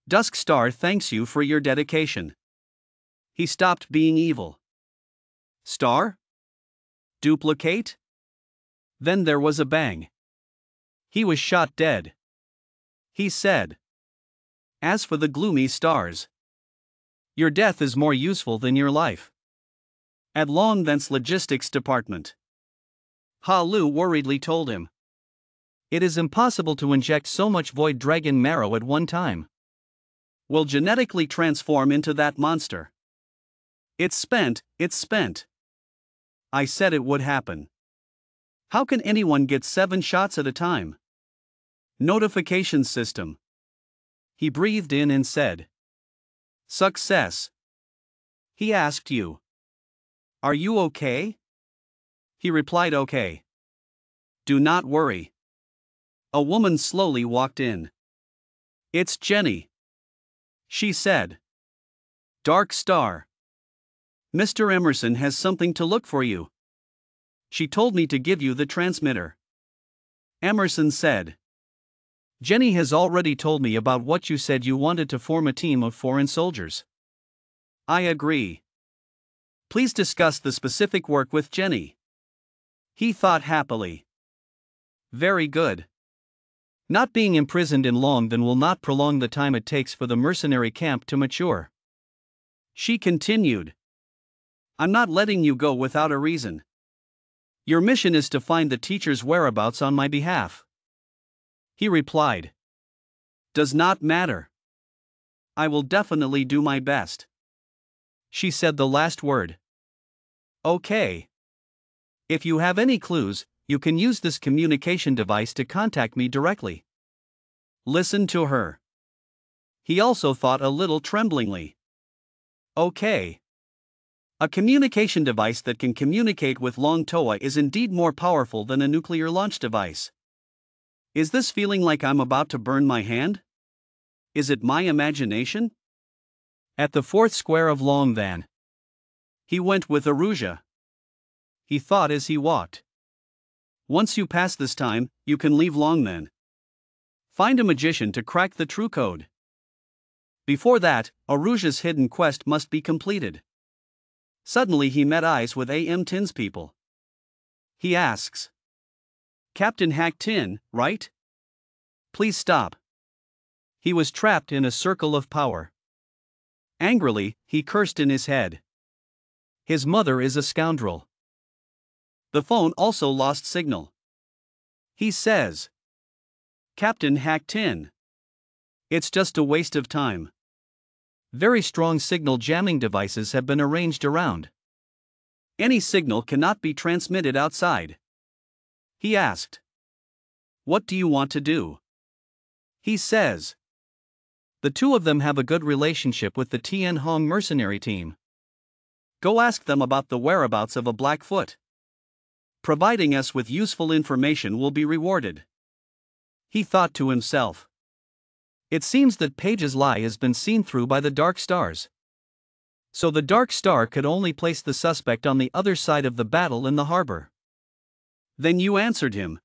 Dusk Star thanks you for your dedication. He stopped being evil. Star? Duplicate? Then there was a bang. He was shot dead. He said. As for the gloomy stars, your death is more useful than your life. At Longvent's logistics department. Ha Lu worriedly told him. It is impossible to inject so much void dragon marrow at one time. Will genetically transform into that monster. It's spent. I said it would happen. How can anyone get 7 shots at a time? Notification system. He breathed in and said. Success. He asked you. Are you okay? He replied okay. Do not worry. A woman slowly walked in. It's Jenny. She said. Dark Star. Mr. Emerson has something to look for you. She told me to give you the transmitter. Emerson said. Jenny has already told me about what you said you wanted to form a team of foreign soldiers. I agree. Please discuss the specific work with Jenny. He thought happily. Very good. Not being imprisoned in Longden will not prolong the time it takes for the mercenary camp to mature. She continued. I'm not letting you go without a reason. Your mission is to find the teacher's whereabouts on my behalf. He replied. Does not matter. I will definitely do my best. She said the last word. Okay. If you have any clues, you can use this communication device to contact me directly. Listen to her. He also thought a little tremblingly. Okay. A communication device that can communicate with Long Toa is indeed more powerful than a nuclear launch device. Is this feeling like I'm about to burn my hand? Is it my imagination? At the fourth square of Long then. He went with Aruja. He thought as he walked. Once you pass this time, you can leave Long then. Find a magician to crack the true code. Before that, Aruja's hidden quest must be completed. Suddenly he met eyes with A.M. Tin's people. He asks. Captain Hack Tin, right? Please stop. He was trapped in a circle of power. Angrily, he cursed in his head. His mother is a scoundrel. The phone also lost signal. He says. Captain Hack Tin. It's just a waste of time. Very strong signal jamming devices have been arranged around. Any signal cannot be transmitted outside. He asked. What do you want to do? He says. The two of them have a good relationship with the Tian Hong mercenary team. Go ask them about the whereabouts of a Blackfoot. Providing us with useful information will be rewarded. He thought to himself. It seems that Page's lie has been seen through by the Dark Stars. So the Dark Star could only place the suspect on the other side of the battle in the harbor. Then you answered him.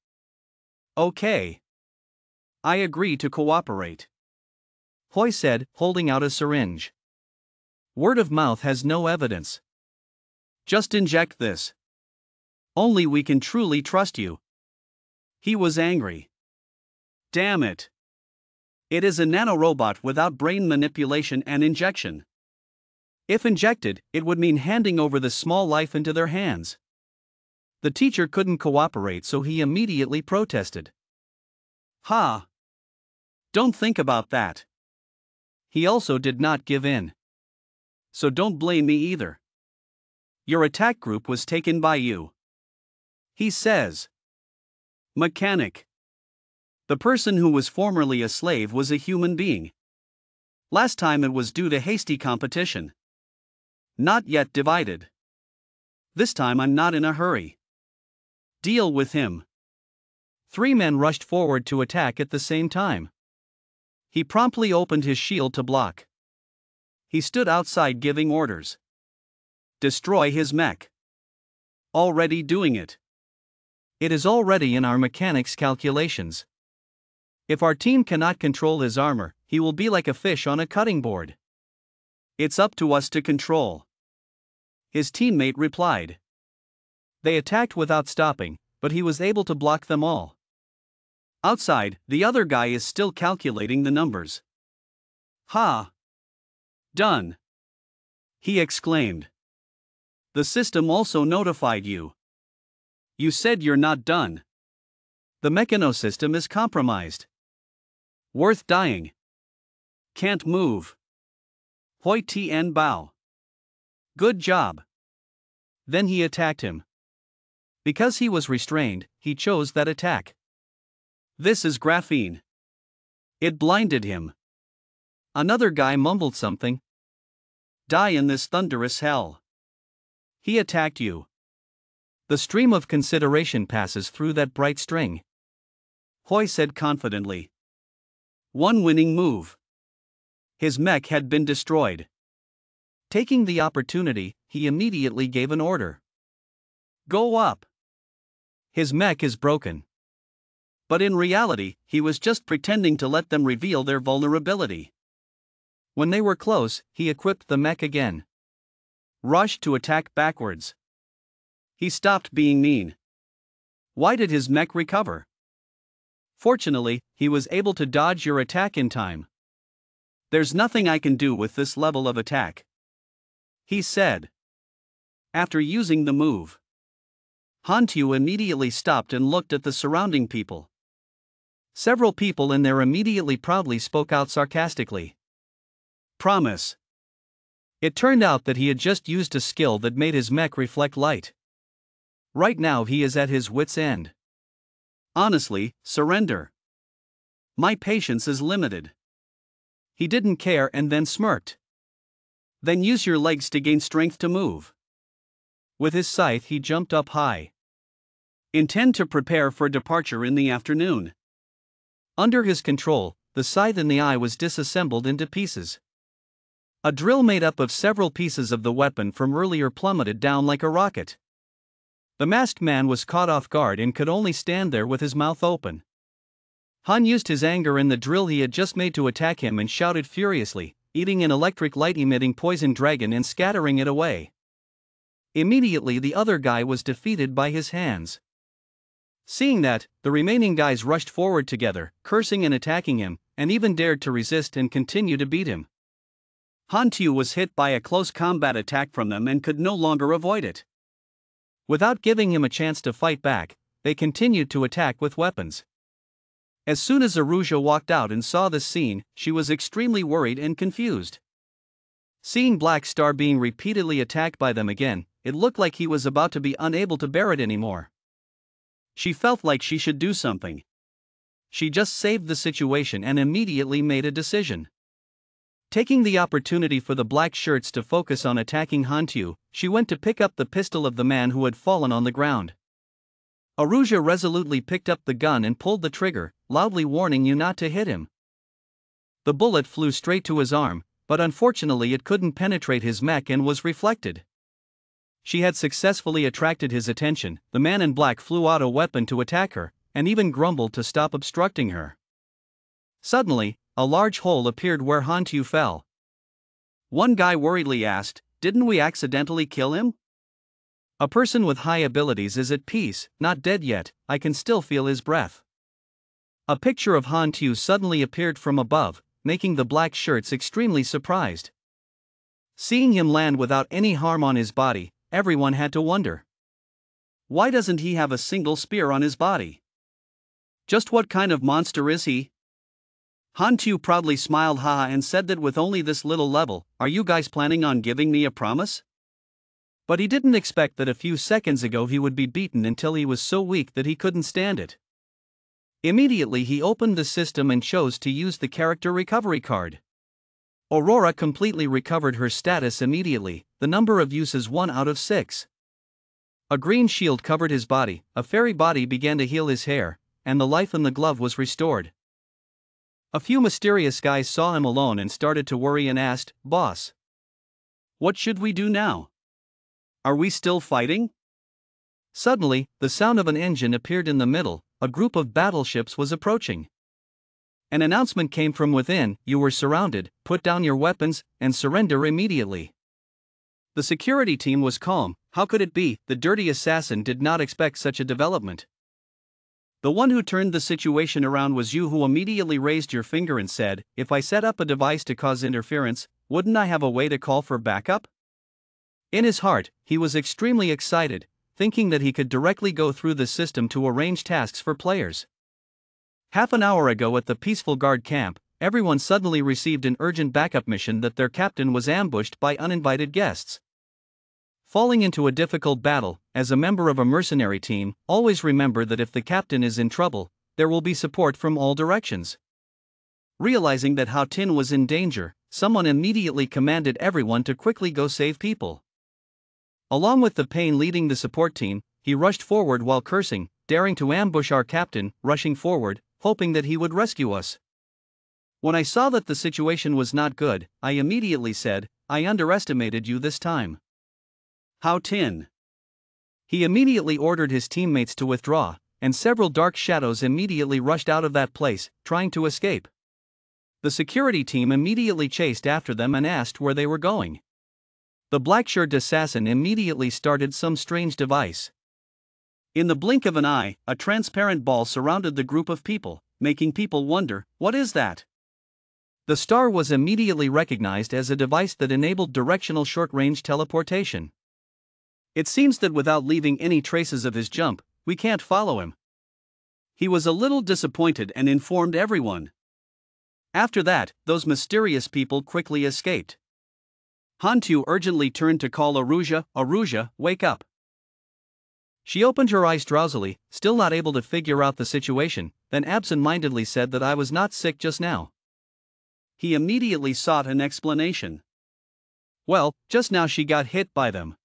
Okay. I agree to cooperate. Hoi said, holding out a syringe. Word of mouth has no evidence. Just inject this. Only we can truly trust you. He was angry. Damn it. It is a nanorobot without brain manipulation and injection. If injected, it would mean handing over the small life into their hands. The teacher couldn't cooperate, so he immediately protested. Ha! Don't think about that. He also did not give in. So don't blame me either. Your attack group was taken by you. He says. Mechanic. The person who was formerly a slave was a human being. Last time it was due to hasty competition. Not yet divided. This time I'm not in a hurry. Deal with him. 3 men rushed forward to attack at the same time. He promptly opened his shield to block. He stood outside giving orders. Destroy his mech. Already doing it. It is already in our mechanics calculations. If our team cannot control his armor, he will be like a fish on a cutting board. It's up to us to control. His teammate replied. They attacked without stopping, but he was able to block them all. Outside, the other guy is still calculating the numbers. Ha! Done! He exclaimed. The system also notified you. You said you're not done. The mechano system is compromised. Worth dying. Can't move. Hoi Tien Bao. Good job. Then he attacked him. Because he was restrained, he chose that attack. This is graphene. It blinded him. Another guy mumbled something. Die in this thunderous hell. He attacked you. The stream of consideration passes through that bright string. Hoi said confidently. One winning move. His mech had been destroyed. Taking the opportunity, he immediately gave an order. Go up. His mech is broken. But in reality, he was just pretending to let them reveal their vulnerability. When they were close, he equipped the mech again. Rushed to attack backwards. He stopped being mean. Why did his mech recover? Fortunately, he was able to dodge your attack in time. There's nothing I can do with this level of attack. He said. After using the move. Hantu immediately stopped and looked at the surrounding people. Several people in there immediately proudly spoke out sarcastically. Promise. It turned out that he had just used a skill that made his mech reflect light. Right now he is at his wit's end. Honestly, surrender. My patience is limited. He didn't care and then smirked. Then use your legs to gain strength to move. With his scythe he jumped up high. Intend to prepare for departure in the afternoon. Under his control, the scythe in the eye was disassembled into pieces. A drill made up of several pieces of the weapon from earlier plummeted down like a rocket. The masked man was caught off guard and could only stand there with his mouth open. Han used his anger in the drill he had just made to attack him and shouted furiously, eating an electric light-emitting poison dragon and scattering it away. Immediately the other guy was defeated by his hands. Seeing that, the remaining guys rushed forward together, cursing and attacking him, and even dared to resist and continue to beat him. Han Tu was hit by a close combat attack from them and could no longer avoid it. Without giving him a chance to fight back, they continued to attack with weapons. As soon as Aruja walked out and saw this scene, she was extremely worried and confused. Seeing Black Star being repeatedly attacked by them again, it looked like he was about to be unable to bear it anymore. She felt like she should do something. She just saved the situation and immediately made a decision. Taking the opportunity for the black shirts to focus on attacking Han Tu, she went to pick up the pistol of the man who had fallen on the ground. Aruja resolutely picked up the gun and pulled the trigger, loudly warning you not to hit him. The bullet flew straight to his arm, but unfortunately it couldn't penetrate his mech and was reflected. She had successfully attracted his attention. The man in black flew out a weapon to attack her, and even grumbled to stop obstructing her. Suddenly, a large hole appeared where Han Tu fell. One guy worriedly asked, "Didn't we accidentally kill him?" A person with high abilities is at peace, not dead yet, I can still feel his breath. A picture of Han Tu suddenly appeared from above, making the black shirts extremely surprised. Seeing him land without any harm on his body, everyone had to wonder. Why doesn't he have a single spear on his body? Just what kind of monster is he? Han Tu proudly smiled haha and said that with only this little level, are you guys planning on giving me a promise? But he didn't expect that a few seconds ago he would be beaten until he was so weak that he couldn't stand it. Immediately he opened the system and chose to use the character recovery card. Aurora completely recovered her status immediately, the number of uses 1 out of 6. A green shield covered his body, a fairy body began to heal his hair, and the life in the glove was restored. A few mysterious guys saw him alone and started to worry and asked, "Boss, what should we do now? Are we still fighting?" Suddenly, the sound of an engine appeared in the middle. A group of battleships was approaching. An announcement came from within, "You were surrounded, put down your weapons, and surrender immediately." The security team was calm. How could it be? The dirty assassin did not expect such a development. The one who turned the situation around was you, who immediately raised your finger and said, "If I set up a device to cause interference, wouldn't I have a way to call for backup?" In his heart, he was extremely excited, thinking that he could directly go through the system to arrange tasks for players. Half an hour ago at the Peaceful Guard camp, everyone suddenly received an urgent backup mission that their captain was ambushed by uninvited guests. Falling into a difficult battle, as a member of a mercenary team, always remember that if the captain is in trouble, there will be support from all directions. Realizing that Hao Tin was in danger, someone immediately commanded everyone to quickly go save people. Along with the Pain leading the support team, he rushed forward while cursing, daring to ambush our captain, rushing forward, hoping that he would rescue us. When I saw that the situation was not good, I immediately said, "I underestimated you this time, Hao Tin." He immediately ordered his teammates to withdraw, and several dark shadows immediately rushed out of that place, trying to escape. The security team immediately chased after them and asked where they were going. The black-shirted assassin immediately started some strange device. In the blink of an eye, a transparent ball surrounded the group of people, making people wonder, what is that? The star was immediately recognized as a device that enabled directional short-range teleportation. It seems that without leaving any traces of his jump, we can't follow him. He was a little disappointed and informed everyone. After that, those mysterious people quickly escaped. Han Tu urgently turned to call Aruja, "Aruja, wake up." She opened her eyes drowsily, still not able to figure out the situation, then absent-mindedly said that I was not sick just now. He immediately sought an explanation. Well, just now she got hit by them.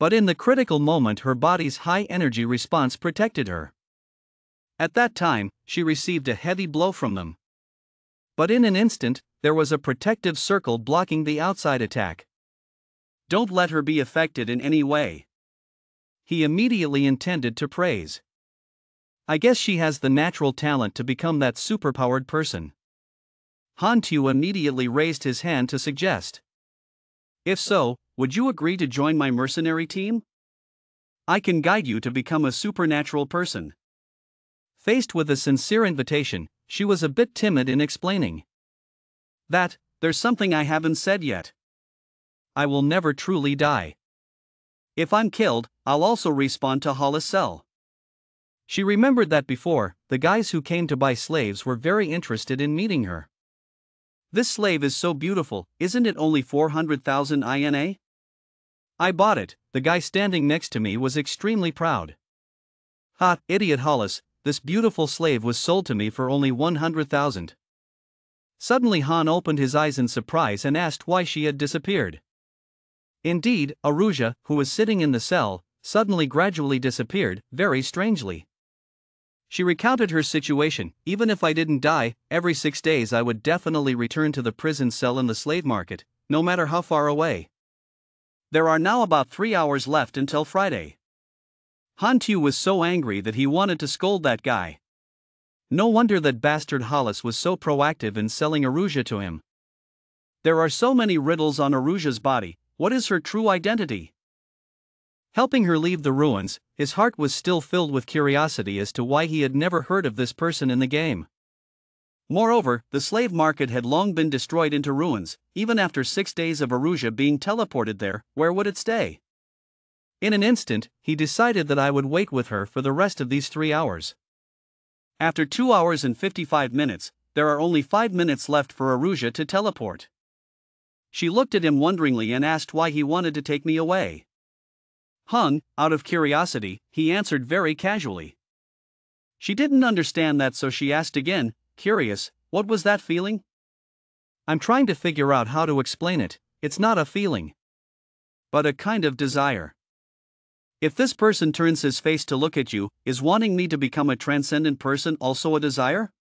But in the critical moment, her body's high energy response protected her. At that time, she received a heavy blow from them. But in an instant, there was a protective circle blocking the outside attack. Don't let her be affected in any way. He immediately intended to praise. I guess she has the natural talent to become that superpowered person. Han Tu immediately raised his hand to suggest. If so, would you agree to join my mercenary team? I can guide you to become a supernatural person. Faced with a sincere invitation, she was a bit timid in explaining. There's something I haven't said yet. I will never truly die. If I'm killed, I'll also respawn to Hollis Cell. She remembered that before, the guys who came to buy slaves were very interested in meeting her. This slave is so beautiful, isn't it only 400,000 INA? I bought it. The guy standing next to me was extremely proud. Ha, idiot Hollis, this beautiful slave was sold to me for only 100,000. Suddenly Han opened his eyes in surprise and asked why she had disappeared. Indeed, Aruja, who was sitting in the cell, suddenly gradually disappeared, very strangely. She recounted her situation. Even if I didn't die, every 6 days I would definitely return to the prison cell in the slave market, no matter how far away. There are now about 3 hours left until Friday. Han Tu was so angry that he wanted to scold that guy. No wonder that bastard Hollis was so proactive in selling Aruja to him. There are so many riddles on Aruja's body. What is her true identity? Helping her leave the ruins, his heart was still filled with curiosity as to why he had never heard of this person in the game. Moreover, the slave market had long been destroyed into ruins. Even after 6 days of Aruja being teleported there, where would it stay? In an instant, he decided that I would wait with her for the rest of these 3 hours. After 2 hours and 55 minutes, there are only 5 minutes left for Aruja to teleport. She looked at him wonderingly and asked why he wanted to take me away. Out of curiosity, he answered very casually. She didn't understand that, so she asked again, curious, what was that feeling? I'm trying to figure out how to explain it. It's not a feeling, but a kind of desire. If this person turns his face to look at you, is wanting me to become a transcendent person also a desire?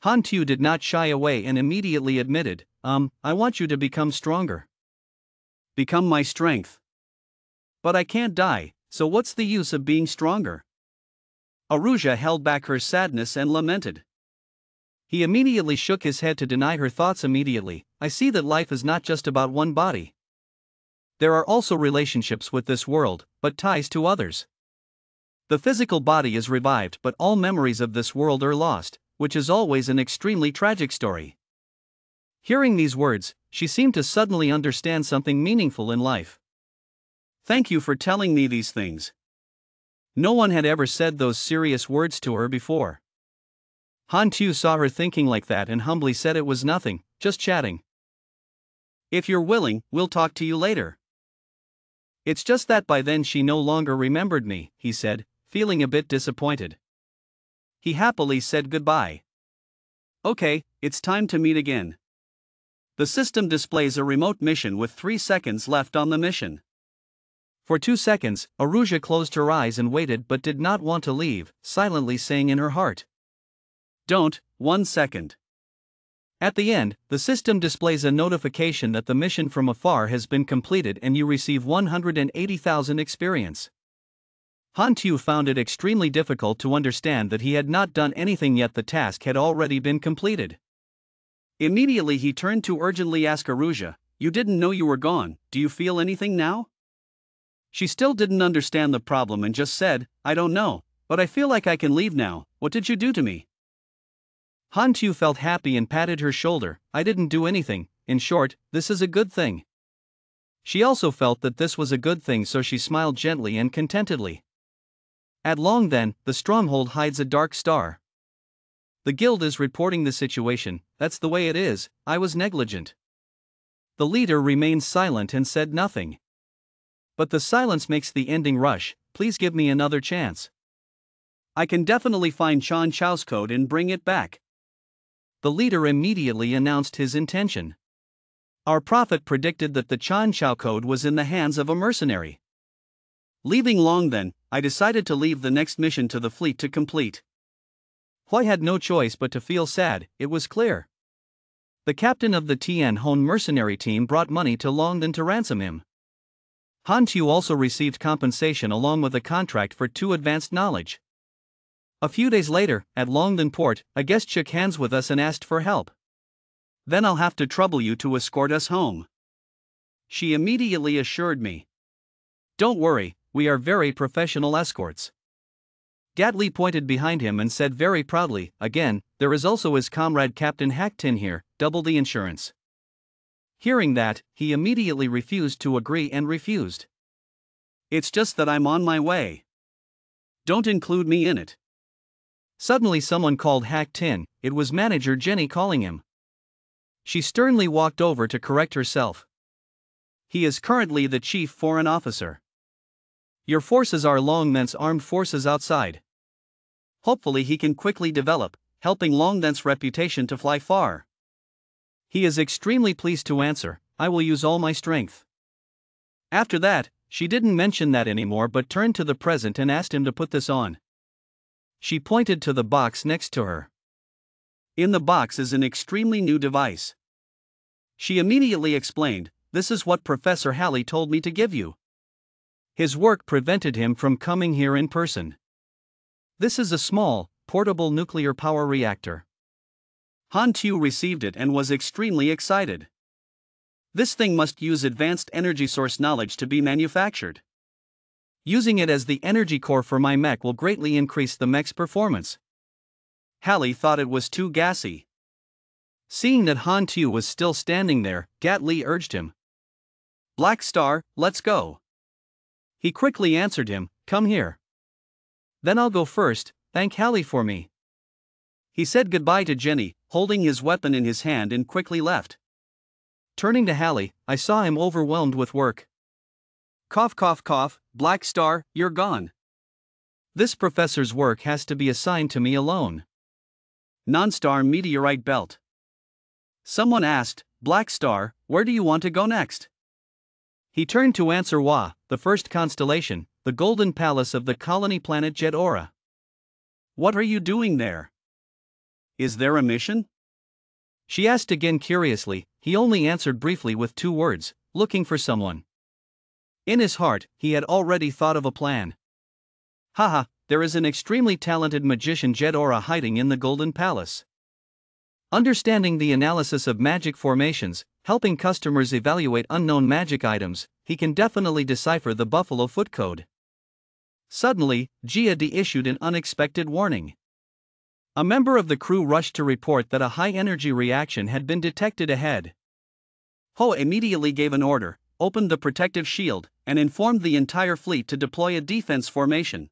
Han Tu did not shy away and immediately admitted, I want you to become stronger. Become my strength. But I can't die, so what's the use of being stronger? Aruja held back her sadness and lamented. He immediately shook his head to deny her thoughts immediately. I see that life is not just about one body. There are also relationships with this world, but ties to others. The physical body is revived, but all memories of this world are lost, which is always an extremely tragic story. Hearing these words, she seemed to suddenly understand something meaningful in life. Thank you for telling me these things. No one had ever said those serious words to her before. Han Tu saw her thinking like that and humbly said it was nothing, just chatting. If you're willing, we'll talk to you later. It's just that by then she no longer remembered me, he said, feeling a bit disappointed. He happily said goodbye. Okay, it's time to meet again. The system displays a remote mission with 3 seconds left on the mission. For 2 seconds, Aruja closed her eyes and waited but did not want to leave, silently saying in her heart, Don't, 1 second. At the end, the system displays a notification that the mission from afar has been completed and you receive 180,000 experience. Han Tu found it extremely difficult to understand that he had not done anything yet the task had already been completed. Immediately he turned to urgently ask Aruja, you didn't know you were gone, do you feel anything now? She still didn't understand the problem and just said, I don't know, but I feel like I can leave now. What did you do to me? Han Tu felt happy and patted her shoulder. I didn't do anything. In short, this is a good thing. She also felt that this was a good thing, so she smiled gently and contentedly. At long then, the stronghold hides a dark star. The guild is reporting the situation. That's the way it is. I was negligent. The leader remained silent and said nothing. But the silence makes the ending rush. Please give me another chance. I can definitely find Chan Chao's code and bring it back. The leader immediately announced his intention. Our prophet predicted that the Chan Chao code was in the hands of a mercenary. Leaving Long then, I decided to leave the next mission to the fleet to complete. Hui had no choice but to feel sad, it was clear. The captain of the Tian Hon mercenary team brought money to Longden to ransom him. Han Tu also received compensation along with a contract for 2 advanced knowledge. A few days later, at Longden port, a guest shook hands with us and asked for help. Then I'll have to trouble you to escort us home, she immediately assured me. Don't worry, we are very professional escorts. Gatli pointed behind him and said very proudly, again, there is also his comrade Captain Hak Tin here, double the insurance. Hearing that, he immediately refused to agree and refused. It's just that I'm on my way. Don't include me in it. Suddenly someone called Hak Tin, it was manager Jenny calling him. She sternly walked over to correct herself. He is currently the chief foreign officer. Your forces are Longden's armed forces outside. Hopefully he can quickly develop, helping Longden's reputation to fly far. He is extremely pleased to answer, I will use all my strength. After that, she didn't mention that anymore but turned to the present and asked him to put this on. She pointed to the box next to her. In the box is an extremely new device. She immediately explained, this is what Professor Halley told me to give you. His work prevented him from coming here in person. This is a small, portable nuclear power reactor. Han Tu received it and was extremely excited. This thing must use advanced energy source knowledge to be manufactured. Using it as the energy core for my mech will greatly increase the mech's performance. Halley thought it was too gassy. Seeing that Han Tu was still standing there, Gatli urged him. Black Star, let's go. He quickly answered him, come here. Then I'll go first, thank Halley for me. He said goodbye to Jenny, holding his weapon in his hand and quickly left. Turning to Halley, I saw him overwhelmed with work. Cough cough cough, Black Star, you're gone. This professor's work has to be assigned to me alone. Non-star meteorite belt. Someone asked, Black Star, where do you want to go next? He turned to answer Wa, the first constellation, the golden palace of the colony planet Jedora. What are you doing there? Is there a mission? She asked again curiously. He only answered briefly with 2 words, looking for someone. In his heart, he had already thought of a plan. Haha, there is an extremely talented magician Jedora hiding in the golden palace. Understanding the analysis of magic formations, helping customers evaluate unknown magic items, he can definitely decipher the Buffalo Foot Code. Suddenly, Gia issued an unexpected warning. A member of the crew rushed to report that a high-energy reaction had been detected ahead. Ho immediately gave an order, opened the protective shield, and informed the entire fleet to deploy a defense formation.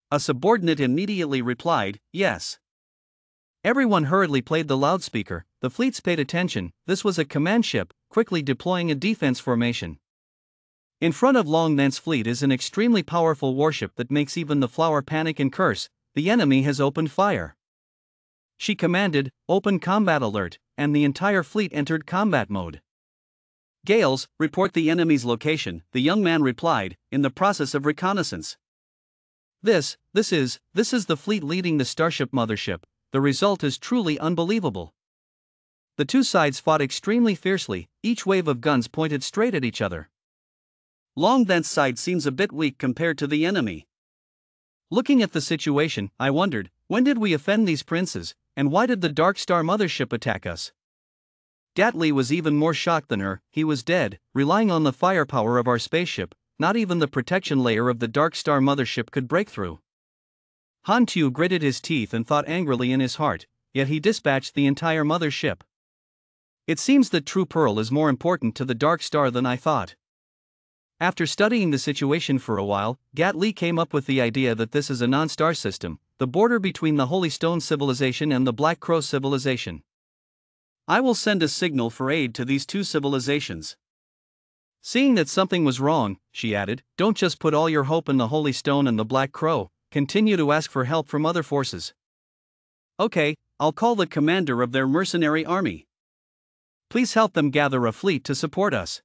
A subordinate immediately replied, yes. Everyone hurriedly played the loudspeaker, the fleets paid attention, this was a command ship, quickly deploying a defense formation. In front of Longden's fleet is an extremely powerful warship that makes even the flower panic and curse, the enemy has opened fire. She commanded, open combat alert, and the entire fleet entered combat mode. Gales, report the enemy's location, the young man replied, in the process of reconnaissance. This is the fleet leading the Starship mothership. The result is truly unbelievable. The 2 sides fought extremely fiercely, each wave of guns pointed straight at each other. Longden's side seems a bit weak compared to the enemy. Looking at the situation, I wondered, when did we offend these princes, and why did the Dark Star mothership attack us? Gatli was even more shocked than her, he was dead, relying on the firepower of our spaceship, not even the protection layer of the Dark Star mothership could break through. Han Tu gritted his teeth and thought angrily in his heart, yet he dispatched the entire mothership. It seems that True Pearl is more important to the Dark Star than I thought. After studying the situation for a while, Gatli came up with the idea that this is a non-star system, the border between the Holy Stone civilization and the Black Crow civilization. I will send a signal for aid to these 2 civilizations. Seeing that something was wrong, she added, don't just put all your hope in the Holy Stone and the Black Crow, continue to ask for help from other forces. Okay, I'll call the commander of their mercenary army. Please help them gather a fleet to support us.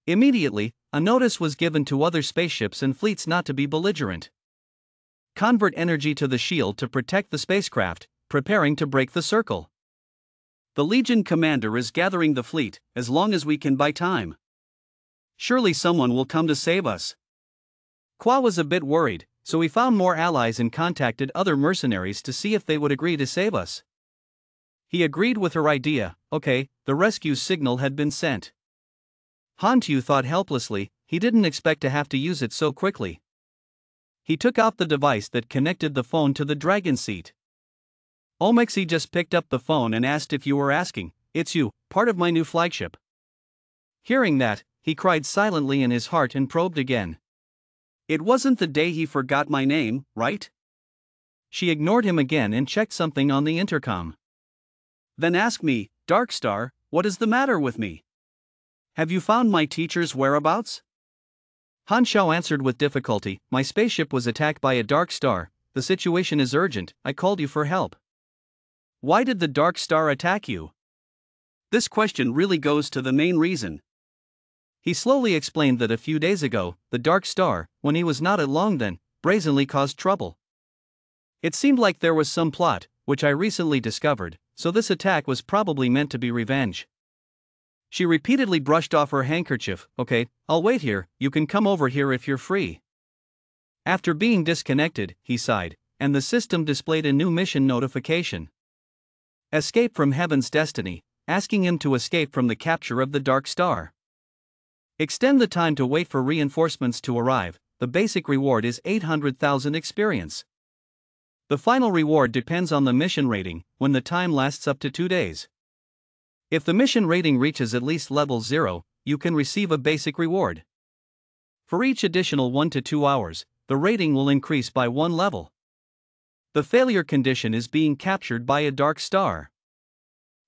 Immediately, A notice was given to other spaceships and fleets not to be belligerent. Convert energy to the shield to protect the spacecraft, preparing to break the circle. The Legion commander is gathering the fleet, as long as we can buy time. Surely someone will come to save us. Kwa was a bit worried, so he found more allies and contacted other mercenaries to see if they would agree to save us. He agreed with her idea. Okay, the rescue signal had been sent. Hantu thought helplessly, he didn't expect to have to use it so quickly. He took out the device that connected the phone to the dragon seat. Omexi just picked up the phone and asked if you were asking. It's you, part of my new flagship. Hearing that, he cried silently in his heart and probed again. It wasn't the day he forgot my name, right? She ignored him again and checked something on the intercom. Then ask me, Darkstar, what is the matter with me? Have you found my teacher's whereabouts? Han Xiao answered with difficulty, my spaceship was attacked by a dark star, the situation is urgent, I called you for help. Why did the dark star attack you? This question really goes to the main reason. He slowly explained that a few days ago, the dark star, when he was not at Longden, brazenly caused trouble. It seemed like there was some plot, which I recently discovered, so this attack was probably meant to be revenge. She repeatedly brushed off her handkerchief. Okay, I'll wait here, you can come over here if you're free. After being disconnected, he sighed, and the system displayed a new mission notification. Escape from Heaven's Destiny, asking him to escape from the capture of the Dark Star. Extend the time to wait for reinforcements to arrive, the basic reward is 800,000 experience. The final reward depends on the mission rating, when the time lasts up to 2 days. If the mission rating reaches at least level 0, you can receive a basic reward. For each additional 1 to 2 hours, the rating will increase by 1 level. The failure condition is being captured by a dark star.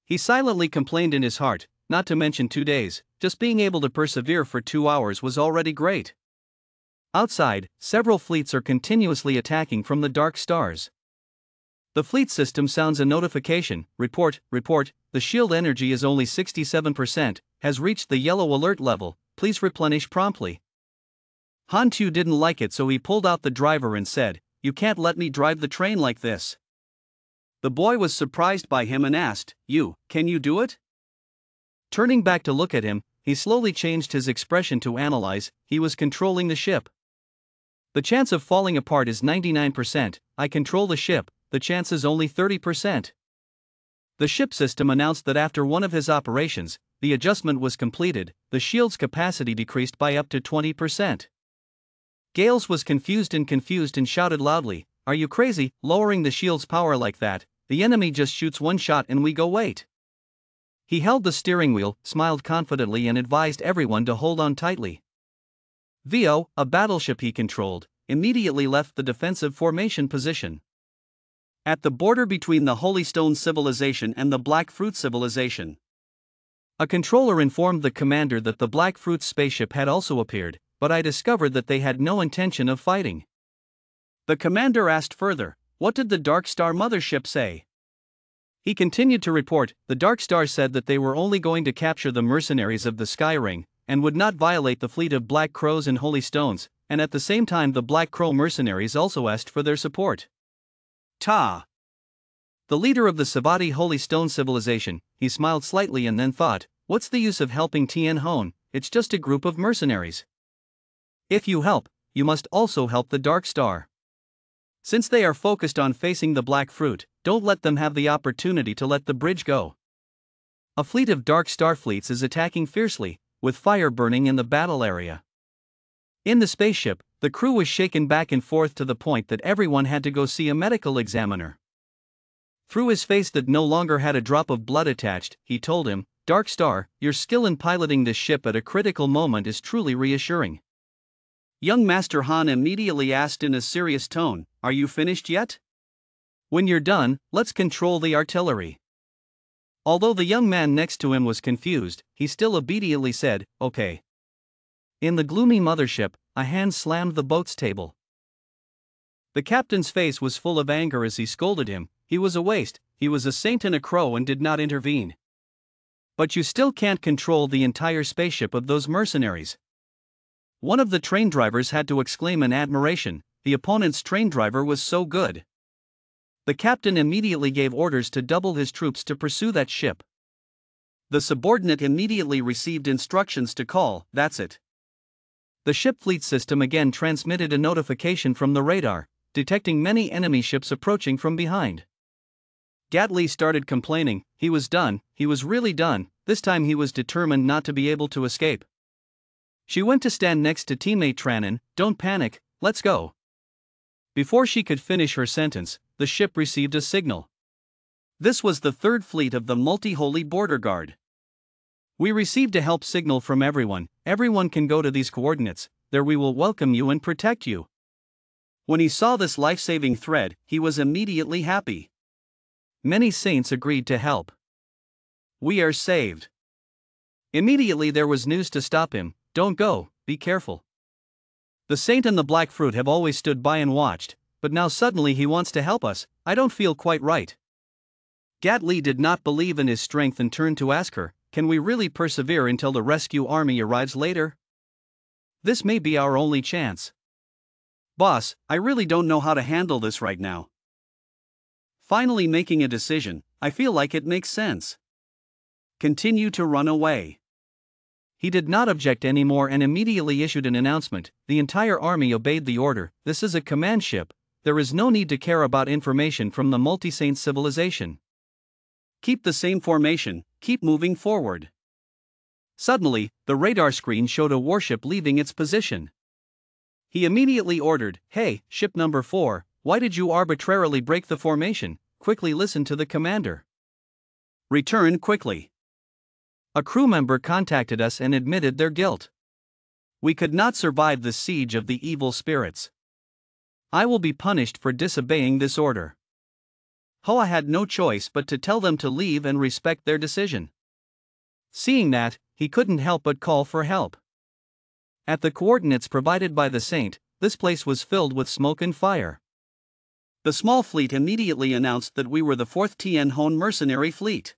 He silently complained in his heart, not to mention 2 days, just being able to persevere for 2 hours was already great. Outside, several fleets are continuously attacking from the dark stars. The fleet system sounds a notification, report, the shield energy is only 67%, has reached the yellow alert level, please replenish promptly. Hantu didn't like it so he pulled out the driver and said, you can't let me drive the train like this. The boy was surprised by him and asked, can you do it? Turning back to look at him, he slowly changed his expression to analyze, he was controlling the ship. The chance of falling apart is 99%, I control the ship, the chance is only 30%. The ship system announced that after one of his operations, the adjustment was completed, the shield's capacity decreased by up to 20%. Gales was confused and shouted loudly, are you crazy, lowering the shield's power like that, the enemy just shoots one shot and we go wait. He held the steering wheel, smiled confidently and advised everyone to hold on tightly. Vio, a battleship he controlled, immediately left the defensive formation position. At the border between the Holy Stone Civilization and the Black Fruit Civilization. A controller informed the commander that the Black Fruit spaceship had also appeared, but I discovered that they had no intention of fighting. The commander asked further, what did the Dark Star mothership say? He continued to report, the Dark Star said that they were only going to capture the mercenaries of the Sky Ring, and would not violate the fleet of Black Crows and Holy Stones, and at the same time the Black Crow mercenaries also asked for their support. Ta! The leader of the Savati Holy Stone Civilization, he smiled slightly and then thought, what's the use of helping Tien Hon, it's just a group of mercenaries. If you help, you must also help the Dark Star. Since they are focused on facing the Black Fruit, don't let them have the opportunity to let the bridge go. A fleet of Dark Star fleets is attacking fiercely, with fire burning in the battle area. In the spaceship, the crew was shaken back and forth to the point that everyone had to go see a medical examiner. Through his face that no longer had a drop of blood attached, he told him, Dark Star, your skill in piloting this ship at a critical moment is truly reassuring. Young Master Han immediately asked in a serious tone, are you finished yet? When you're done, let's control the artillery. Although the young man next to him was confused, he still obediently said, okay. In the gloomy mothership, a hand slammed the boat's table. The captain's face was full of anger as he scolded him, he was a waste, he was a saint and a crow and did not intervene. But you still can't control the entire spaceship of those mercenaries. One of the train drivers had to exclaim in admiration, the opponent's train driver was so good. The captain immediately gave orders to double his troops to pursue that ship. The subordinate immediately received instructions to call, that's it. The ship fleet system again transmitted a notification from the radar, detecting many enemy ships approaching from behind. Gatli started complaining, he was done, he was really done, this time he was determined not to be able to escape. She went to stand next to teammate Tranin, don't panic, let's go. Before she could finish her sentence, the ship received a signal. This was the third fleet of the multi-holy border guard. We received a help signal from everyone can go to these coordinates, there we will welcome you and protect you. When he saw this life-saving thread, he was immediately happy. Many saints agreed to help. We are saved. Immediately there was news to stop him, don't go, be careful. The saint and the black fruit have always stood by and watched, but now suddenly he wants to help us, I don't feel quite right. Gatli did not believe in his strength and turned to ask her, can we really persevere until the rescue army arrives later? This may be our only chance. Boss, I really don't know how to handle this right now. Finally making a decision, I feel like it makes sense. Continue to run away. He did not object anymore and immediately issued an announcement, the entire army obeyed the order, this is a command ship, there is no need to care about information from the multi-saint civilization. Keep the same formation, keep moving forward. Suddenly, the radar screen showed a warship leaving its position. He immediately ordered, hey, ship number 4, why did you arbitrarily break the formation? Quickly listen to the commander. Return quickly. A crew member contacted us and admitted their guilt. We could not survive the siege of the evil spirits. I will be punished for disobeying this order. Hoa had no choice but to tell them to leave and respect their decision. Seeing that, he couldn't help but call for help. At the coordinates provided by the saint, this place was filled with smoke and fire. The small fleet immediately announced that we were the 4th Tianhong mercenary fleet.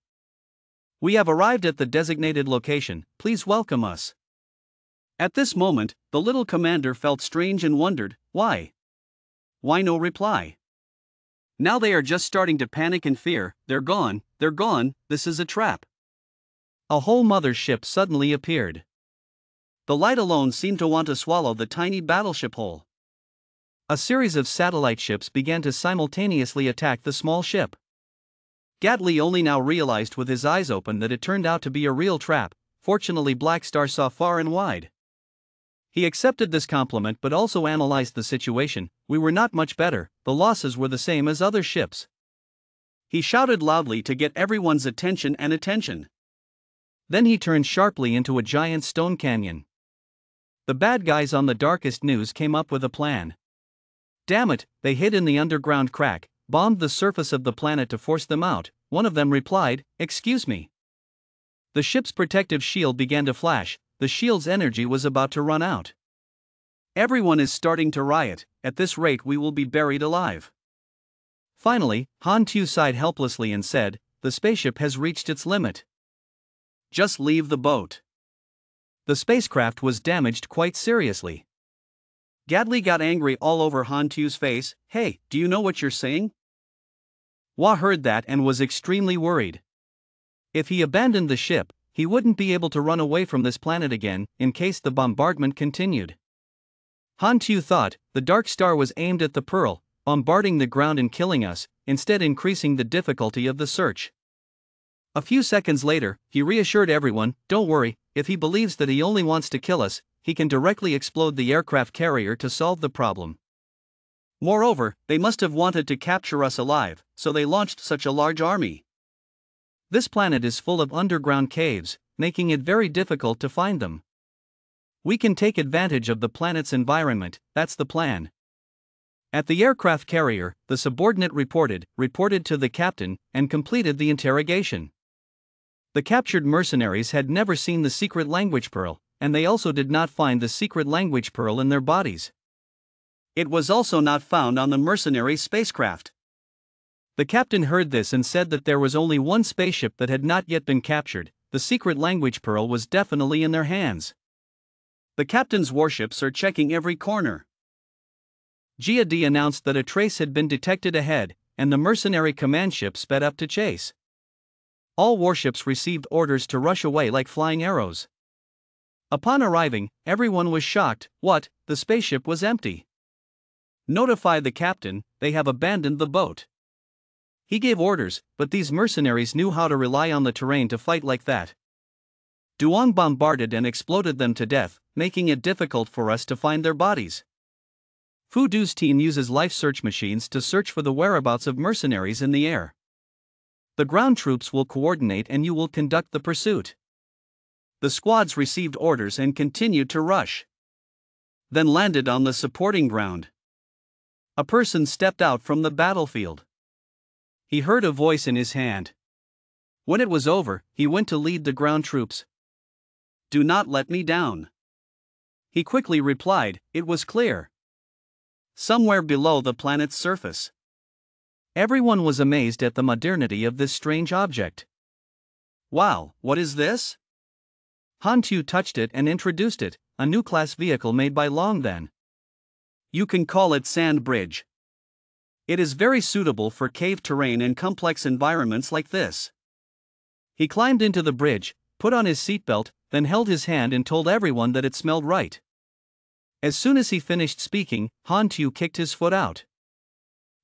We have arrived at the designated location, please welcome us. At this moment, the little commander felt strange and wondered, why? Why no reply? Now they are just starting to panic and fear, they're gone, this is a trap. A whole mother's ship suddenly appeared. The light alone seemed to want to swallow the tiny battleship whole. A series of satellite ships began to simultaneously attack the small ship. Gatli only now realized with his eyes open that it turned out to be a real trap, fortunately Black Star saw far and wide. He accepted this compliment but also analyzed the situation, we were not much better, the losses were the same as other ships. He shouted loudly to get everyone's attention. Then he turned sharply into a giant stone canyon. The bad guys on the darkest news came up with a plan. Damn it, they hid in the underground crack, bombed the surface of the planet to force them out, one of them replied, excuse me. The ship's protective shield began to flash, the shield's energy was about to run out. Everyone is starting to riot, at this rate we will be buried alive. Finally, Han Tu sighed helplessly and said, the spaceship has reached its limit. Just leave the boat. The spacecraft was damaged quite seriously. Gatli got angry all over Han Tu's face, hey, do you know what you're saying? Hua heard that and was extremely worried. If he abandoned the ship, he wouldn't be able to run away from this planet again, in case the bombardment continued. Han Tu thought, the Dark Star was aimed at the Pearl, bombarding the ground and killing us, instead increasing the difficulty of the search. A few seconds later, he reassured everyone, don't worry, if he believes that he only wants to kill us, he can directly explode the aircraft carrier to solve the problem. Moreover, they must have wanted to capture us alive, so they launched such a large army. This planet is full of underground caves, making it very difficult to find them. We can take advantage of the planet's environment, that's the plan. At the aircraft carrier, the subordinate reported to the captain, and completed the interrogation. The captured mercenaries had never seen the secret language pearl, and they also did not find the secret language pearl in their bodies. It was also not found on the mercenary spacecraft. The captain heard this and said that there was only one spaceship that had not yet been captured, the secret language pearl was definitely in their hands. The captain's warships are checking every corner. Jia announced that a trace had been detected ahead, and the mercenary command ship sped up to chase. All warships received orders to rush away like flying arrows. Upon arriving, everyone was shocked. What? The spaceship was empty. Notify the captain, they have abandoned the boat. He gave orders, but these mercenaries knew how to rely on the terrain to fight like that. Duong bombarded and exploded them to death, making it difficult for us to find their bodies. Fu Du's team uses life search machines to search for the whereabouts of mercenaries in the air. The ground troops will coordinate and you will conduct the pursuit. The squads received orders and continued to rush. Then landed on the supporting ground. A person stepped out from the battlefield. He heard a voice in his hand. When it was over, he went to lead the ground troops. Do not let me down. He quickly replied, it was clear. Somewhere below the planet's surface. Everyone was amazed at the modernity of this strange object. Wow, what is this? Han Tu touched it and introduced it, a new class vehicle made by Longdan. You can call it Sand Bridge. It is very suitable for cave terrain and complex environments like this. He climbed into the bridge, put on his seatbelt, then held his hand and told everyone that it smelled right. As soon as he finished speaking, Han Tu kicked his foot out.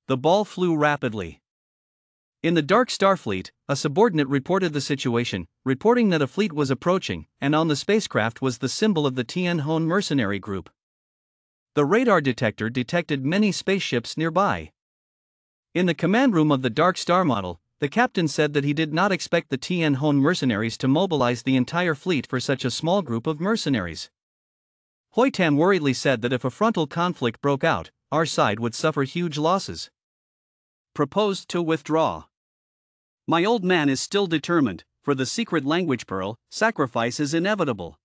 The ball flew rapidly. In the Dark Star fleet, a subordinate reported the situation, reporting that a fleet was approaching, and on the spacecraft was the symbol of the Tianhong mercenary group. The radar detector detected many spaceships nearby. In the command room of the Dark Star model, the captain said that he did not expect the Tianhong mercenaries to mobilize the entire fleet for such a small group of mercenaries. Hoi Tan worriedly said that if a frontal conflict broke out, our side would suffer huge losses. Proposed to withdraw. My old man is still determined, for the secret language pearl, sacrifice is inevitable.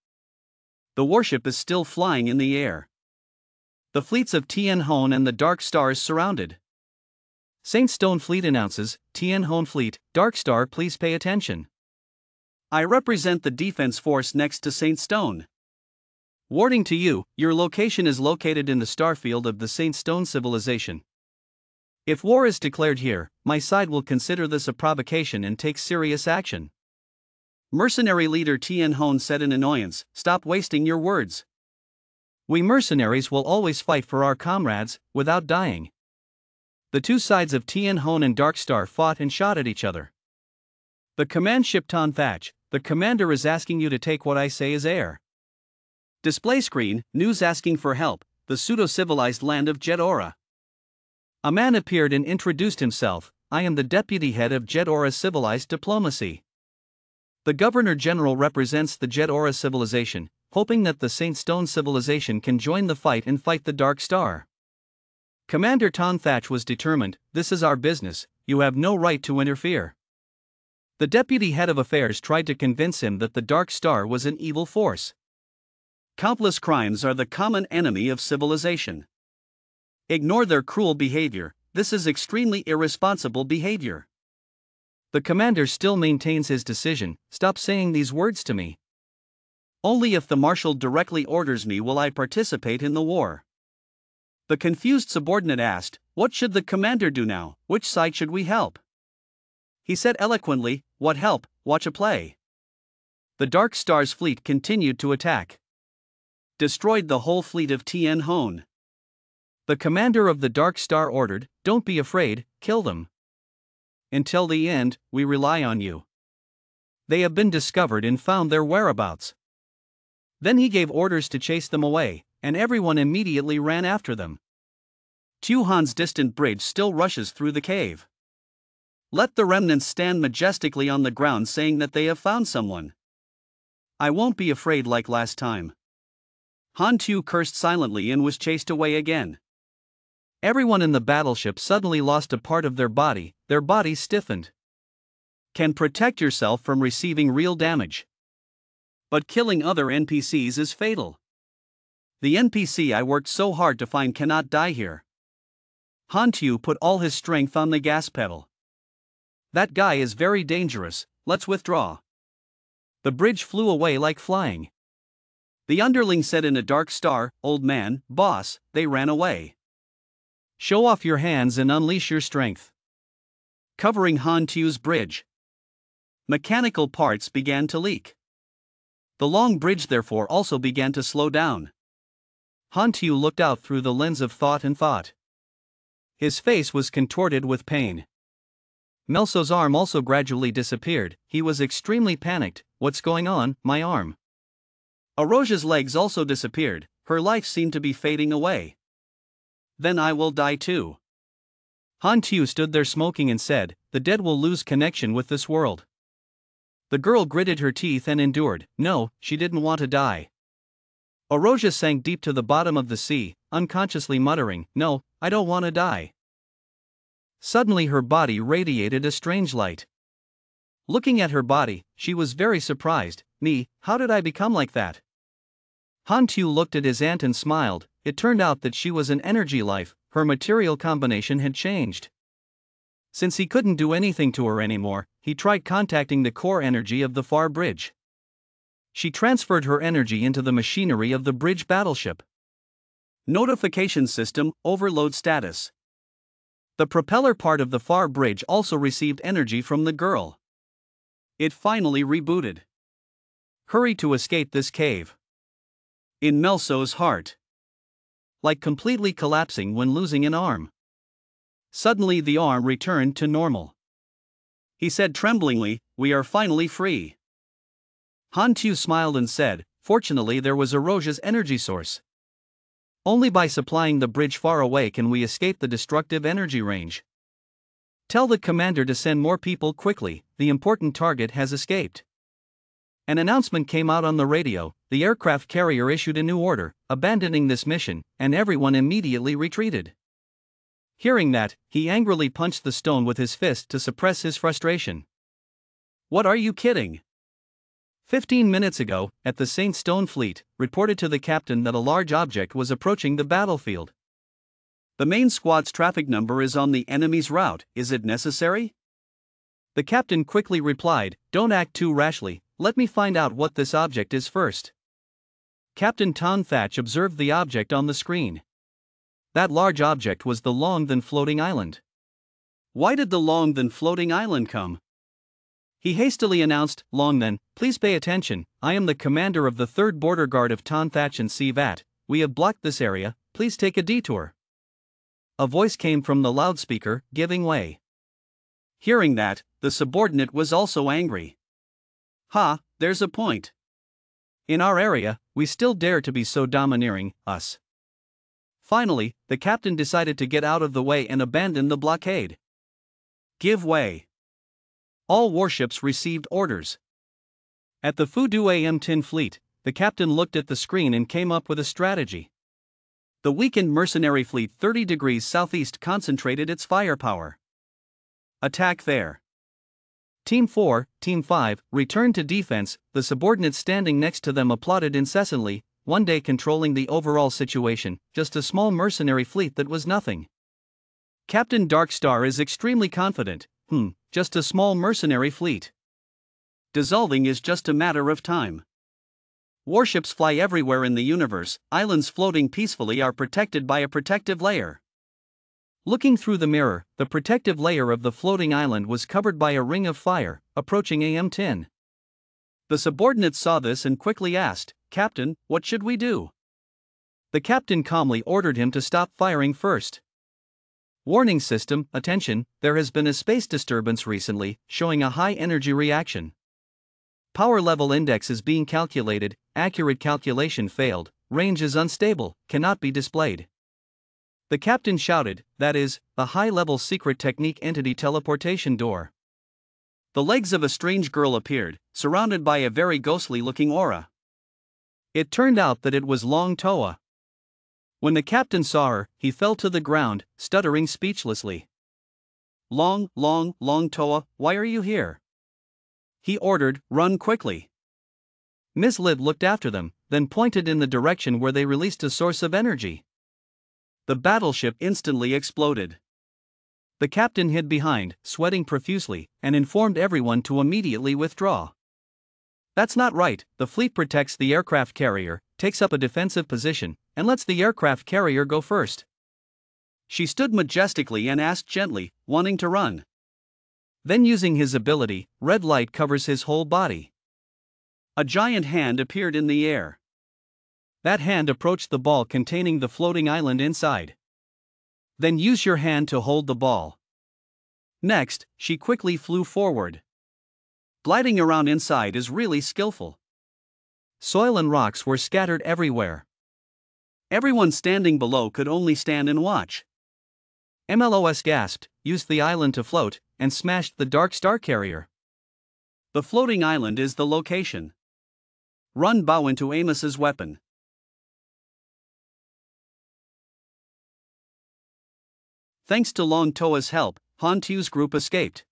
The warship is still flying in the air. The fleets of Tianhong and the Dark Stars surrounded. Saint Stone Fleet announces, Tianhong Fleet, Dark Star please pay attention. I represent the defense force next to Saint Stone. Warning to you, your location is located in the starfield of the Saint Stone civilization. If war is declared here, my side will consider this a provocation and take serious action. Mercenary leader Tianhong said in annoyance, stop wasting your words. We mercenaries will always fight for our comrades, without dying. The two sides of Tianhong and Dark Star fought and shot at each other. The command ship Ton Thatch, the commander is asking you to take what I say as air. Display screen, news asking for help, the pseudo-civilized land of Jedora. A man appeared and introduced himself, I am the deputy head of Jedora Civilized Diplomacy. The Governor-General represents the Jedora civilization, hoping that the Saint Stone civilization can join the fight and fight the Dark Star. Commander Ton Thatch was determined, this is our business, you have no right to interfere. The deputy head of affairs tried to convince him that the Dark Star was an evil force. Countless crimes are the common enemy of civilization. Ignore their cruel behavior, this is extremely irresponsible behavior. The commander still maintains his decision, stop saying these words to me. Only if the marshal directly orders me will I participate in the war. The confused subordinate asked, what should the commander do now, which side should we help? He said eloquently, what help, watch a play. The Dark Star's fleet continued to attack. Destroyed the whole fleet of Tianhong. The commander of the Dark Star ordered, don't be afraid, kill them. Until the end, we rely on you. They have been discovered and found their whereabouts. Then he gave orders to chase them away, and everyone immediately ran after them. Tuhan's distant bridge still rushes through the cave. Let the remnants stand majestically on the ground saying that they have found someone. I won't be afraid like last time. Han Tu cursed silently and was chased away again. Everyone in the battleship suddenly lost a part of their bodies stiffened. Can protect yourself from receiving real damage. But killing other NPCs is fatal. The NPC I worked so hard to find cannot die here. Han Tu put all his strength on the gas pedal. That guy is very dangerous, let's withdraw. The bridge flew away like flying. The underling said in a dark star, "Old man, boss," they ran away. Show off your hands and unleash your strength. Covering Han Tu's bridge. Mechanical parts began to leak. The long bridge therefore also began to slow down. Han Tu looked out through the lens of thought and thought. His face was contorted with pain. Melso's arm also gradually disappeared. He was extremely panicked. What's going on, my arm? Aroja's legs also disappeared. Her life seemed to be fading away. Then I will die too. Han Tu stood there smoking and said, the dead will lose connection with this world. The girl gritted her teeth and endured. No, she didn't want to die. Aroja sank deep to the bottom of the sea, unconsciously muttering, no, I don't want to die. Suddenly her body radiated a strange light. Looking at her body, she was very surprised. Me, how did I become like that? Han Tu looked at his aunt and smiled. It turned out that she was an energy life, her material combination had changed. Since he couldn't do anything to her anymore, he tried contacting the core energy of the far bridge. She transferred her energy into the machinery of the bridge battleship. Notification system, overload status. The propeller part of the far bridge also received energy from the girl. It finally rebooted. Hurry to escape this cave. In Melso's heart. Like completely collapsing when losing an arm. Suddenly the arm returned to normal. He said tremblingly, we are finally free. Han Tu smiled and said, fortunately there was Aroja's energy source. Only by supplying the bridge far away can we escape the destructive energy range. Tell the commander to send more people quickly, the important target has escaped. An announcement came out on the radio, the aircraft carrier issued a new order, abandoning this mission, and everyone immediately retreated. Hearing that, he angrily punched the stone with his fist to suppress his frustration. What are you kidding? 15 minutes ago, at the St. Stone Fleet, reported to the captain that a large object was approaching the battlefield. The main squad's traffic number is on the enemy's route, is it necessary? The captain quickly replied, don't act too rashly, let me find out what this object is first. Captain Tom Thatch observed the object on the screen. That large object was the long-then floating island. Why did the long-then floating island come? He hastily announced, long then, please pay attention, I am the commander of the 3rd Border Guard of Tom Thatch and Sivat, we have blocked this area, please take a detour. A voice came from the loudspeaker, giving way. Hearing that, the subordinate was also angry. Ha, there's a point. In our area, we still dare to be so domineering, us. Finally, the captain decided to get out of the way and abandon the blockade. Give way. All warships received orders. At the Fudu AM-10 fleet, the captain looked at the screen and came up with a strategy. The weakened mercenary fleet 30 degrees southeast concentrated its firepower. Attack there. Team 4, Team 5, returned to defense, the subordinates standing next to them applauded incessantly, one day controlling the overall situation, just a small mercenary fleet that was nothing. Captain Darkstar is extremely confident, just a small mercenary fleet. Dissolving is just a matter of time. Warships fly everywhere in the universe, islands floating peacefully are protected by a protective layer. Looking through the mirror, the protective layer of the floating island was covered by a ring of fire, approaching AM-10. The subordinates saw this and quickly asked, Captain, what should we do? The captain calmly ordered him to stop firing first. Warning system, attention, there has been a space disturbance recently, showing a high energy reaction. Power level index is being calculated, accurate calculation failed, range is unstable, cannot be displayed. The captain shouted, that is, the high-level secret technique entity teleportation door. The legs of a strange girl appeared, surrounded by a very ghostly-looking aura. It turned out that it was Long Toa. When the captain saw her, he fell to the ground, stuttering speechlessly. Long Toa, why are you here? He ordered, run quickly. Ms. Lid looked after them, then pointed in the direction where they released a source of energy. The battleship instantly exploded. The captain hid behind, sweating profusely, and informed everyone to immediately withdraw. That's not right, the fleet protects the aircraft carrier, takes up a defensive position, and lets the aircraft carrier go first. She stood majestically and asked gently, wanting to run. Then, using his ability, red light covers his whole body. A giant hand appeared in the air. That hand approached the ball containing the floating island inside. Then use your hand to hold the ball. Next, she quickly flew forward. Gliding around inside is really skillful. Soil and rocks were scattered everywhere. Everyone standing below could only stand and watch. MLOS gasped, used the island to float, and smashed the dark star carrier. The floating island is the location. Run bow into Amos's weapon. Thanks to Long Toa's help, Han Tu's group escaped.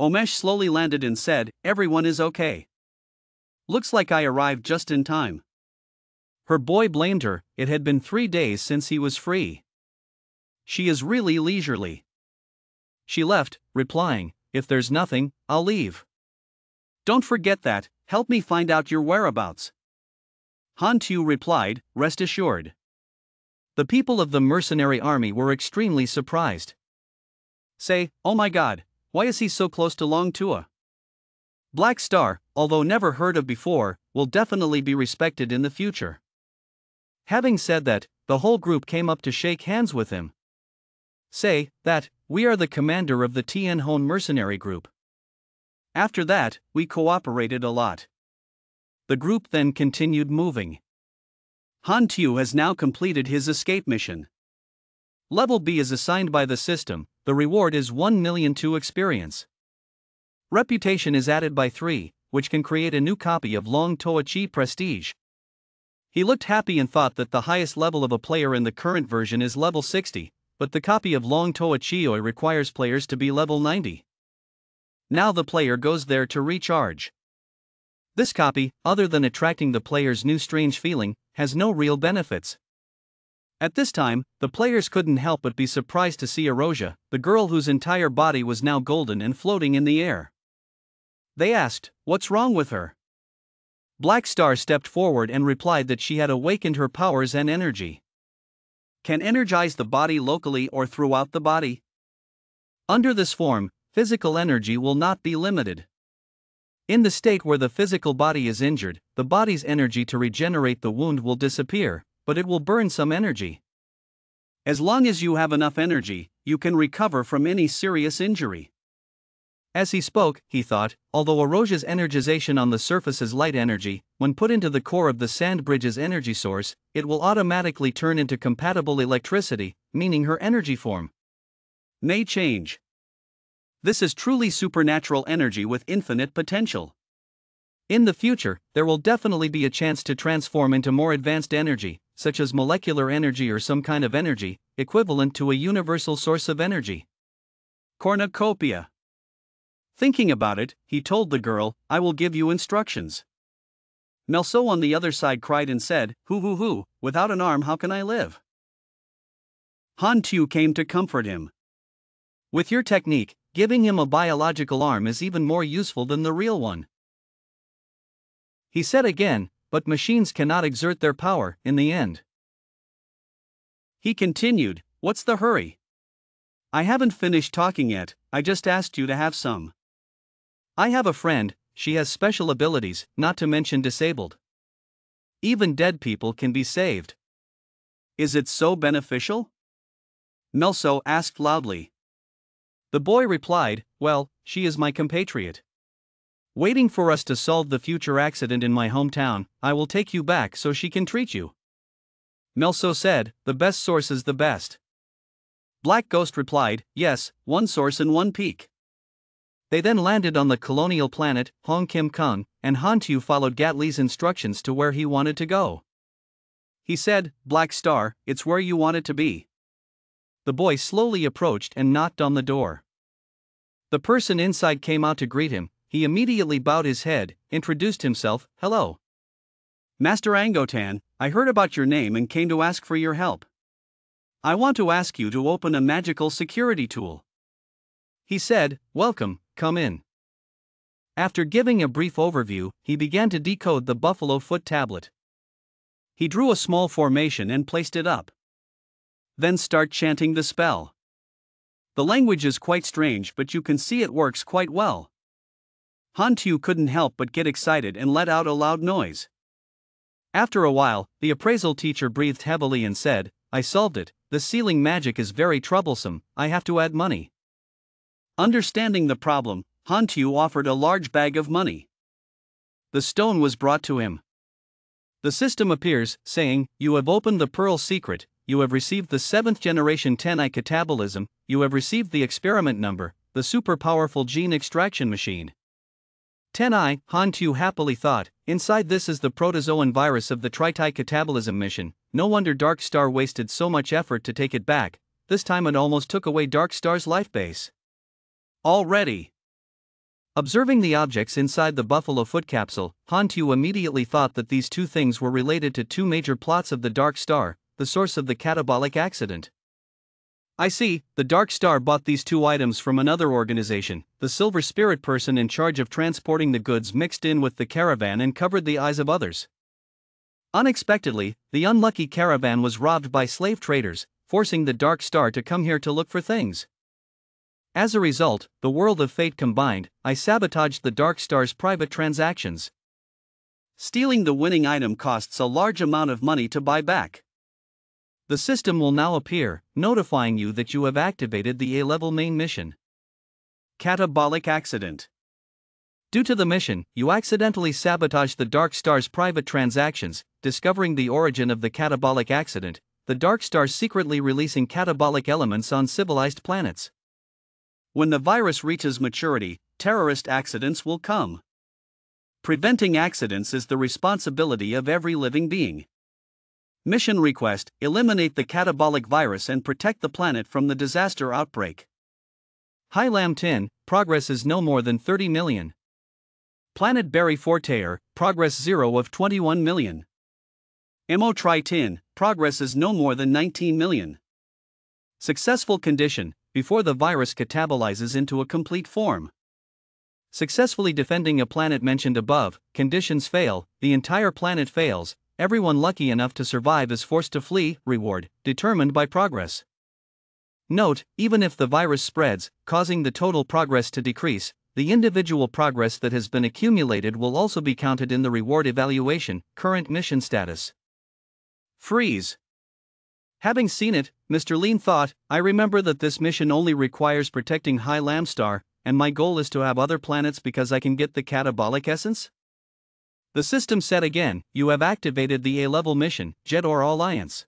Omesh slowly landed and said, "Everyone is okay. Looks like I arrived just in time." Her boy blamed her, it had been 3 days since he was free. She is really leisurely. She left, replying, "If there's nothing, I'll leave." "Don't forget that, help me find out your whereabouts." Han Tu replied, "Rest assured." The people of the mercenary army were extremely surprised. Say, "Oh my god, why is he so close to Long Tua?" Black Star, although never heard of before, will definitely be respected in the future. Having said that, the whole group came up to shake hands with him. Say that, "We are the commander of the Tien Hon mercenary group." After that, we cooperated a lot. The group then continued moving. Han Tu has now completed his escape mission. Level B is assigned by the system, the reward is 1,000,002 experience. Reputation is added by 3, which can create a new copy of Long Toa Chi Prestige. He looked happy and thought that the highest level of a player in the current version is level 60, but the copy of Long Toa Chioi requires players to be level 90. Now the player goes there to recharge. This copy, other than attracting the player's new strange feeling, has no real benefits. At this time, the players couldn't help but be surprised to see Erosia, the girl whose entire body was now golden and floating in the air. They asked, "What's wrong with her?" Black Star stepped forward and replied that she had awakened her powers and energy. Can energize the body locally or throughout the body. Under this form, physical energy will not be limited. In the state where the physical body is injured, the body's energy to regenerate the wound will disappear, but it will burn some energy. As long as you have enough energy, you can recover from any serious injury. As he spoke, he thought, although Erosia's energization on the surface is light energy, when put into the core of the sand bridge's energy source, it will automatically turn into compatible electricity, meaning her energy form may change. This is truly supernatural energy with infinite potential. In the future, there will definitely be a chance to transform into more advanced energy, such as molecular energy or some kind of energy, equivalent to a universal source of energy. Cornucopia. Thinking about it, he told the girl, "I will give you instructions." Melso on the other side cried and said, "Hoo, without an arm how can I live?" Han Tu came to comfort him. With your technique, giving him a biological arm is even more useful than the real one. He said again, but machines cannot exert their power, in the end. He continued, "What's the hurry? I haven't finished talking yet, I just asked you to have some." I have a friend, she has special abilities, not to mention disabled. Even dead people can be saved. Is it so beneficial? Melso asked loudly. The boy replied, "Well, she is my compatriot. Waiting for us to solve the future accident in my hometown, I will take you back so she can treat you." Melso said, "The best source is the best." Black Ghost replied, "Yes, one source and one peak." They then landed on the colonial planet, Hong Kim Kung, and Han Tu followed Gatli's instructions to where he wanted to go. He said, "Black Star, it's where you want it to be." The boy slowly approached and knocked on the door. The person inside came out to greet him. He immediately bowed his head, introduced himself, "Hello. Master Angotan, I heard about your name and came to ask for your help. I want to ask you to open a magical security tool." He said, "Welcome, come in." After giving a brief overview, he began to decode the buffalo foot tablet. He drew a small formation and placed it up. Then start chanting the spell. The language is quite strange, but you can see it works quite well. Hantu couldn't help but get excited and let out a loud noise. After a while, the appraisal teacher breathed heavily and said, "I solved it. The sealing magic is very troublesome, I have to add money." Understanding the problem, Hantu offered a large bag of money. The stone was brought to him. The system appears, saying, "You have opened the pearl secret, you have received the 7th generation 10i catabolism, you have received the experiment number, the super powerful gene extraction machine." 10i, Hantu happily thought, inside this is the protozoan virus of the Tritai catabolism mission. No wonder Dark Star wasted so much effort to take it back, this time it almost took away Dark Star's life base. Already. Observing the objects inside the buffalo foot capsule, Hantu immediately thought that these two things were related to two major plots of the Dark Star, the source of the catabolic accident. I see, the Dark Star bought these two items from another organization. The silver spirit person in charge of transporting the goods mixed in with the caravan and covered the eyes of others. Unexpectedly, the unlucky caravan was robbed by slave traders, forcing the Dark Star to come here to look for things. As a result, the world of fate combined, I sabotaged the Dark Star's private transactions. Stealing the winning item costs a large amount of money to buy back. The system will now appear, notifying you that you have activated the A-level main mission. Catabolic accident. Due to the mission, you accidentally sabotaged the Dark Star's private transactions, discovering the origin of the catabolic accident, the Dark Star secretly releasing catabolic elements on civilized planets. When the virus reaches maturity, terrorist accidents will come. Preventing accidents is the responsibility of every living being. Mission request: eliminate the catabolic virus and protect the planet from the disaster outbreak. Hi Lam Tin, progress is no more than 30 million. Planet Berry Fortair, progress 0 of 21 million. Mo Tri Tin, progress is no more than 19 million. Successful condition: before the virus catabolizes into a complete form. Successfully defending a planet mentioned above, conditions fail, the entire planet fails, everyone lucky enough to survive is forced to flee, reward, determined by progress. Note, even if the virus spreads, causing the total progress to decrease, the individual progress that has been accumulated will also be counted in the reward evaluation. Current mission status. Freeze. Having seen it, Mr. Lean thought, I remember that this mission only requires protecting High Lam Star, and my goal is to have other planets because I can get the catabolic essence? The system said again, you have activated the A-level mission, Jedora Alliance.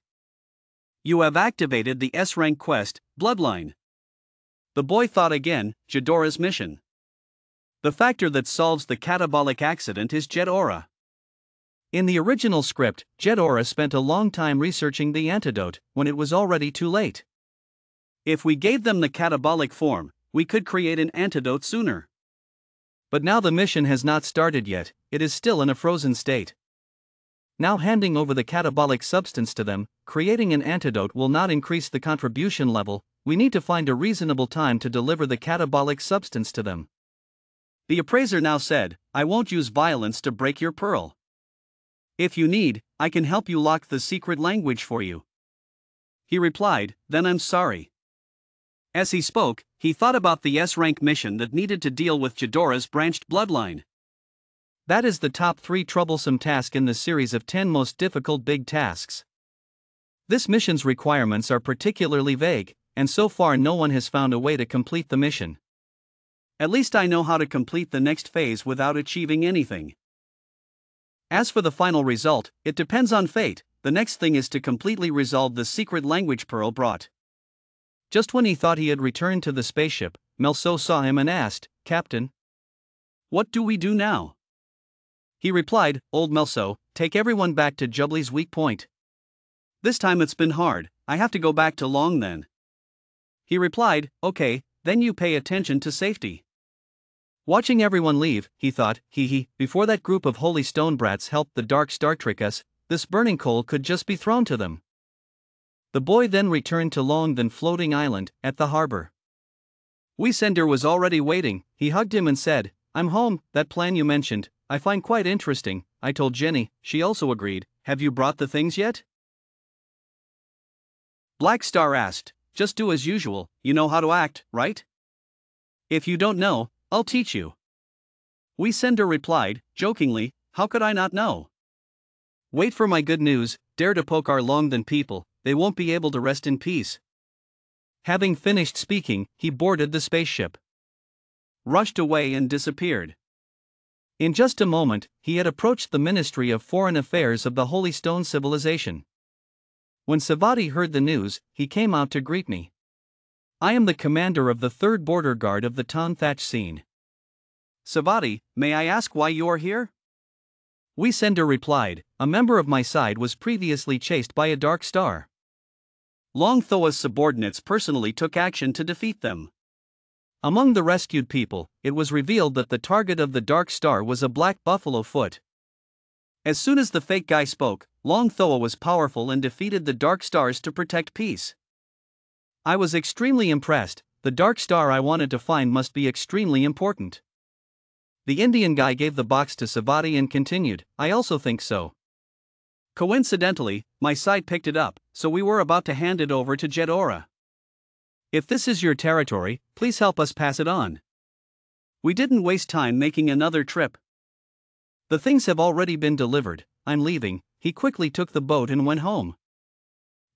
You have activated the S-rank quest, Bloodline. The boy thought again, Jedora's mission. The factor that solves the catabolic accident is Jedora. In the original script, Jedora spent a long time researching the antidote, when it was already too late. If we gave them the catabolic form, we could create an antidote sooner. But now the mission has not started yet, it is still in a frozen state. Now handing over the catabolic substance to them, creating an antidote will not increase the contribution level, we need to find a reasonable time to deliver the catabolic substance to them. The appraiser now said, I won't use violence to break your pearl. If you need, I can help you lock the secret language for you. He replied, then I'm sorry. As he spoke, he thought about the S-rank mission that needed to deal with Jedora's branched bloodline. That is the top 3 troublesome task in the series of 10 most difficult big tasks. This mission's requirements are particularly vague, and so far no one has found a way to complete the mission. At least I know how to complete the next phase without achieving anything. As for the final result, it depends on fate. The next thing is to completely resolve the secret language Pearl brought. Just when he thought he had returned to the spaceship, Melso saw him and asked, Captain, what do we do now? He replied, Old Melso, take everyone back to Jubilee's weak point. This time it's been hard, I have to go back to Long then. He replied, okay, then you pay attention to safety. Watching everyone leave, he thought, before that group of holy stone brats helped the Dark Star trick us, this burning coal could just be thrown to them. The boy then returned to Long then floating island, at the harbor. Weesender was already waiting, he hugged him and said, I'm home, that plan you mentioned, I find quite interesting. I told Jenny, she also agreed, have you brought the things yet? Black Star asked. Just do as usual, you know how to act, right? If you don't know, I'll teach you. We Sender replied, jokingly, how could I not know? Wait for my good news, dare to poke our Longden people, they won't be able to rest in peace. Having finished speaking, he boarded the spaceship, rushed away and disappeared. In just a moment, he had approached the Ministry of Foreign Affairs of the Holy Stone Civilization. When Savati heard the news, he came out to greet me. I am the commander of the 3rd Border Guard of the Tan Thatch Scene. Savati, may I ask why you are here? We Sender replied, a member of my side was previously chased by a dark star. Long Thoa's subordinates personally took action to defeat them. Among the rescued people, it was revealed that the target of the dark star was a black buffalo foot. As soon as the fake guy spoke, Long Thoa was powerful and defeated the dark stars to protect peace. I was extremely impressed. The dark star I wanted to find must be extremely important. The Indian guy gave the box to Savati and continued, I also think so. Coincidentally, my side picked it up, so we were about to hand it over to Jedora. If this is your territory, please help us pass it on. We didn't waste time making another trip. The things have already been delivered, I'm leaving. He quickly took the boat and went home.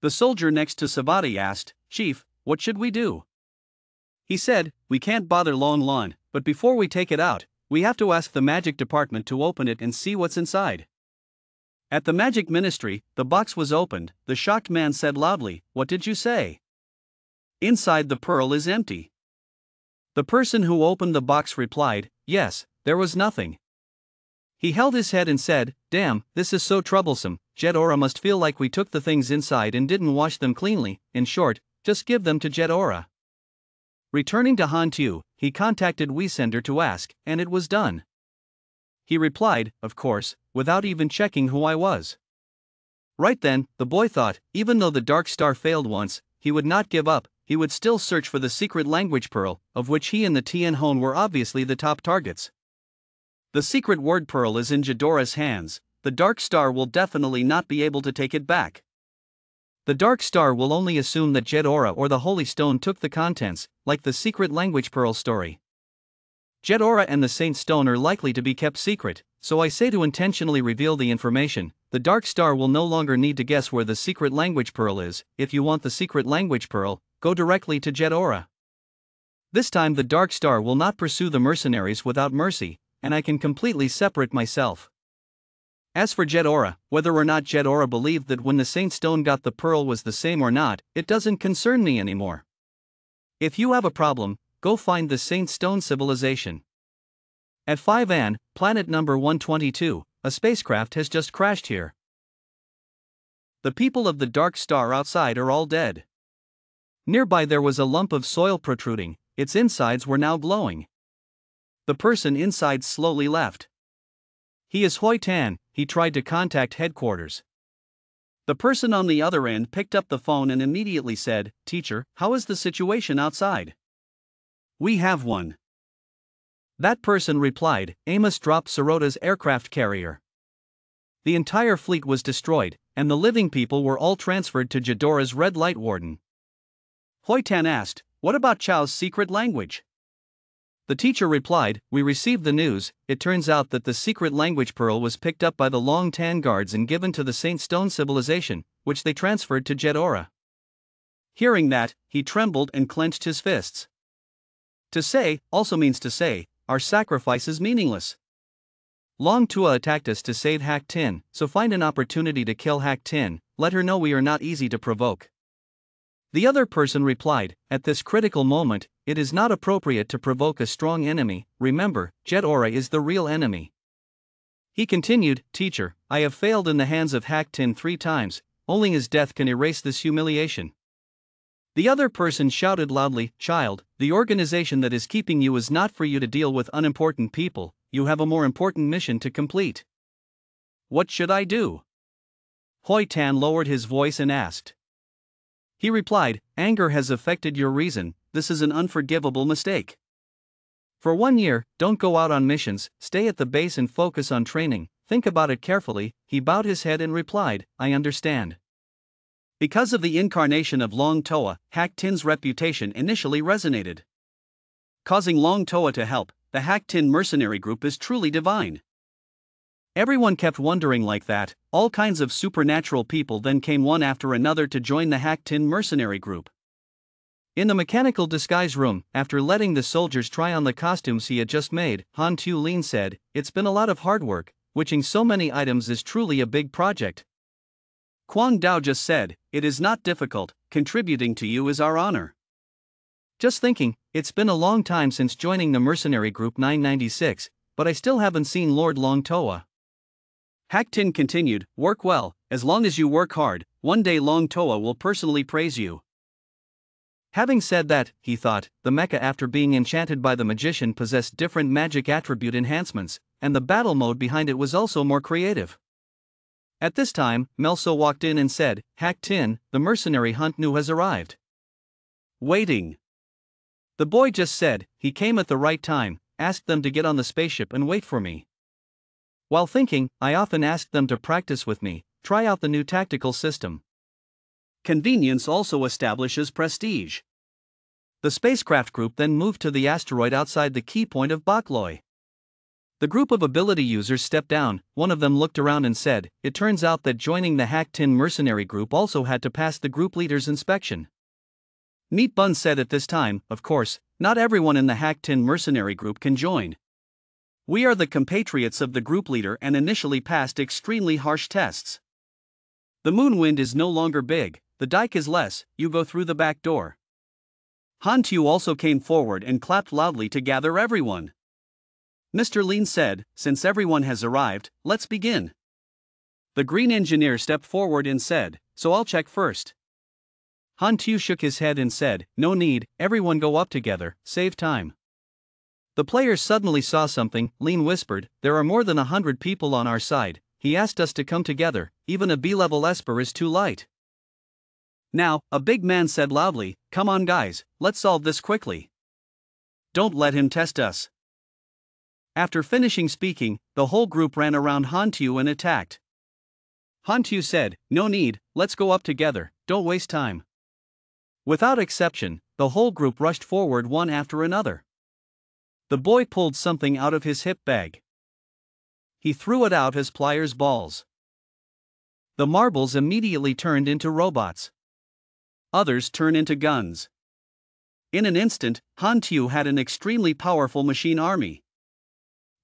The soldier next to Savati asked, Chief, what should we do? He said, we can't bother Long Lon, but before we take it out, we have to ask the magic department to open it and see what's inside. At the magic ministry, the box was opened. The shocked man said loudly, what did you say? Inside the pearl is empty. The person who opened the box replied, yes, there was nothing. He held his head and said, damn, this is so troublesome. Jedora must feel like we took the things inside and didn't wash them cleanly. In short, just give them to Jedora. Returning to Hantu, he contacted WeSender to ask, and it was done. He replied, of course, without even checking who I was. Right then, the boy thought, even though the Dark Star failed once, he would not give up. He would still search for the secret language pearl, of which he and the Tien Hon were obviously the top targets. The secret word pearl is in Jedora's hands. The Dark Star will definitely not be able to take it back. The Dark Star will only assume that Jedora or the Holy Stone took the contents, like the secret language pearl story. Jedora and the Saint Stone are likely to be kept secret, so I say to intentionally reveal the information. The Dark Star will no longer need to guess where the secret language pearl is. If you want the secret language pearl, go directly to Jedora. This time the Dark Star will not pursue the mercenaries without mercy, and I can completely separate myself. As for Jedora, whether or not Jedora believed that when the Saint Stone got the pearl was the same or not, it doesn't concern me anymore. If you have a problem, go find the Saint Stone civilization. At 5An, planet number 122, a spacecraft has just crashed here. The people of the Dark Star outside are all dead. Nearby there was a lump of soil protruding, its insides were now glowing. The person inside slowly left. He is Hoi Tan. He tried to contact headquarters. The person on the other end picked up the phone and immediately said, Teacher, how is the situation outside? We have one. That person replied, Amos dropped Sarota's aircraft carrier. The entire fleet was destroyed, and the living people were all transferred to Jedora's Red Light Warden. Hoi Tan asked, what about Chao's secret language? The teacher replied, we received the news. It turns out that the secret language pearl was picked up by the Long Tan guards and given to the Saint Stone civilization, which they transferred to Jedora. Hearing that, he trembled and clenched his fists. To say also means to say, our sacrifice is meaningless. Long Tua attacked us to save Hak Tin, so find an opportunity to kill Hak Tin. Let her know we are not easy to provoke. The other person replied, at this critical moment, it is not appropriate to provoke a strong enemy. Remember, Jedora is the real enemy. He continued, Teacher, I have failed in the hands of Hak Tin 3 times, only his death can erase this humiliation. The other person shouted loudly, Child, the organization that is keeping you is not for you to deal with unimportant people, you have a more important mission to complete. What should I do? Hoi Tan lowered his voice and asked. He replied, anger has affected your reason, this is an unforgivable mistake. For 1 year, don't go out on missions, stay at the base and focus on training. think about it carefully, he bowed his head and replied, I understand. Because of the incarnation of Long Toa, Hack Tin's reputation initially resonated. Causing Long Toa to help, the Hack Tin mercenary group is truly divine. Everyone kept wondering like that. All kinds of supernatural people then came one after another to join the Hack Tin mercenary group. In the mechanical disguise room, after letting the soldiers try on the costumes he had just made, Han Tu-lin said, It's been a lot of hard work, witching so many items is truly a big project. Kwang Dao just said, It is not difficult, contributing to you is our honor. Just thinking, it's been a long time since joining the mercenary group 996, but I still haven't seen Lord Long Toa. Hack Tin continued, Work well, as long as you work hard, one day Long Toa will personally praise you. Having said that, he thought, the mecha after being enchanted by the magician possessed different magic attribute enhancements, and the battle mode behind it was also more creative. At this time, Melso walked in and said, Hack Tin, the mercenary hunt new has arrived. Waiting. The boy just said, he came at the right time, asked them to get on the spaceship and wait for me. While thinking, I often asked them to practice with me, try out the new tactical system. Convenience also establishes prestige. The spacecraft group then moved to the asteroid outside the key point of Bakloi. The group of ability users stepped down, one of them looked around and said, It turns out that joining the Hack Tin mercenary group also had to pass the group leader's inspection. Meat Bun said at this time, of course, not everyone in the Hack Tin mercenary group can join. We are the compatriots of the group leader and initially passed extremely harsh tests. The moon wind is no longer big, the dike is less, you go through the back door. Han Tu also came forward and clapped loudly to gather everyone. Mr. Lin said, Since everyone has arrived, let's begin. The green engineer stepped forward and said, So I'll check first. Han Tu shook his head and said, No need, everyone go up together, save time. The players suddenly saw something. Lin whispered, There are more than 100 people on our side. He asked us to come together, even a B-level Esper is too light. Now, a big man said loudly, Come on guys, let's solve this quickly. Don't let him test us. After finishing speaking, the whole group ran around Han Tu and attacked. Han Tu said, No need, let's go up together, don't waste time. Without exception, the whole group rushed forward one after another. The boy pulled something out of his hip bag. He threw it out as pliers balls. The marbles immediately turned into robots. Others turned into guns. In an instant, Han Tu had an extremely powerful machine army.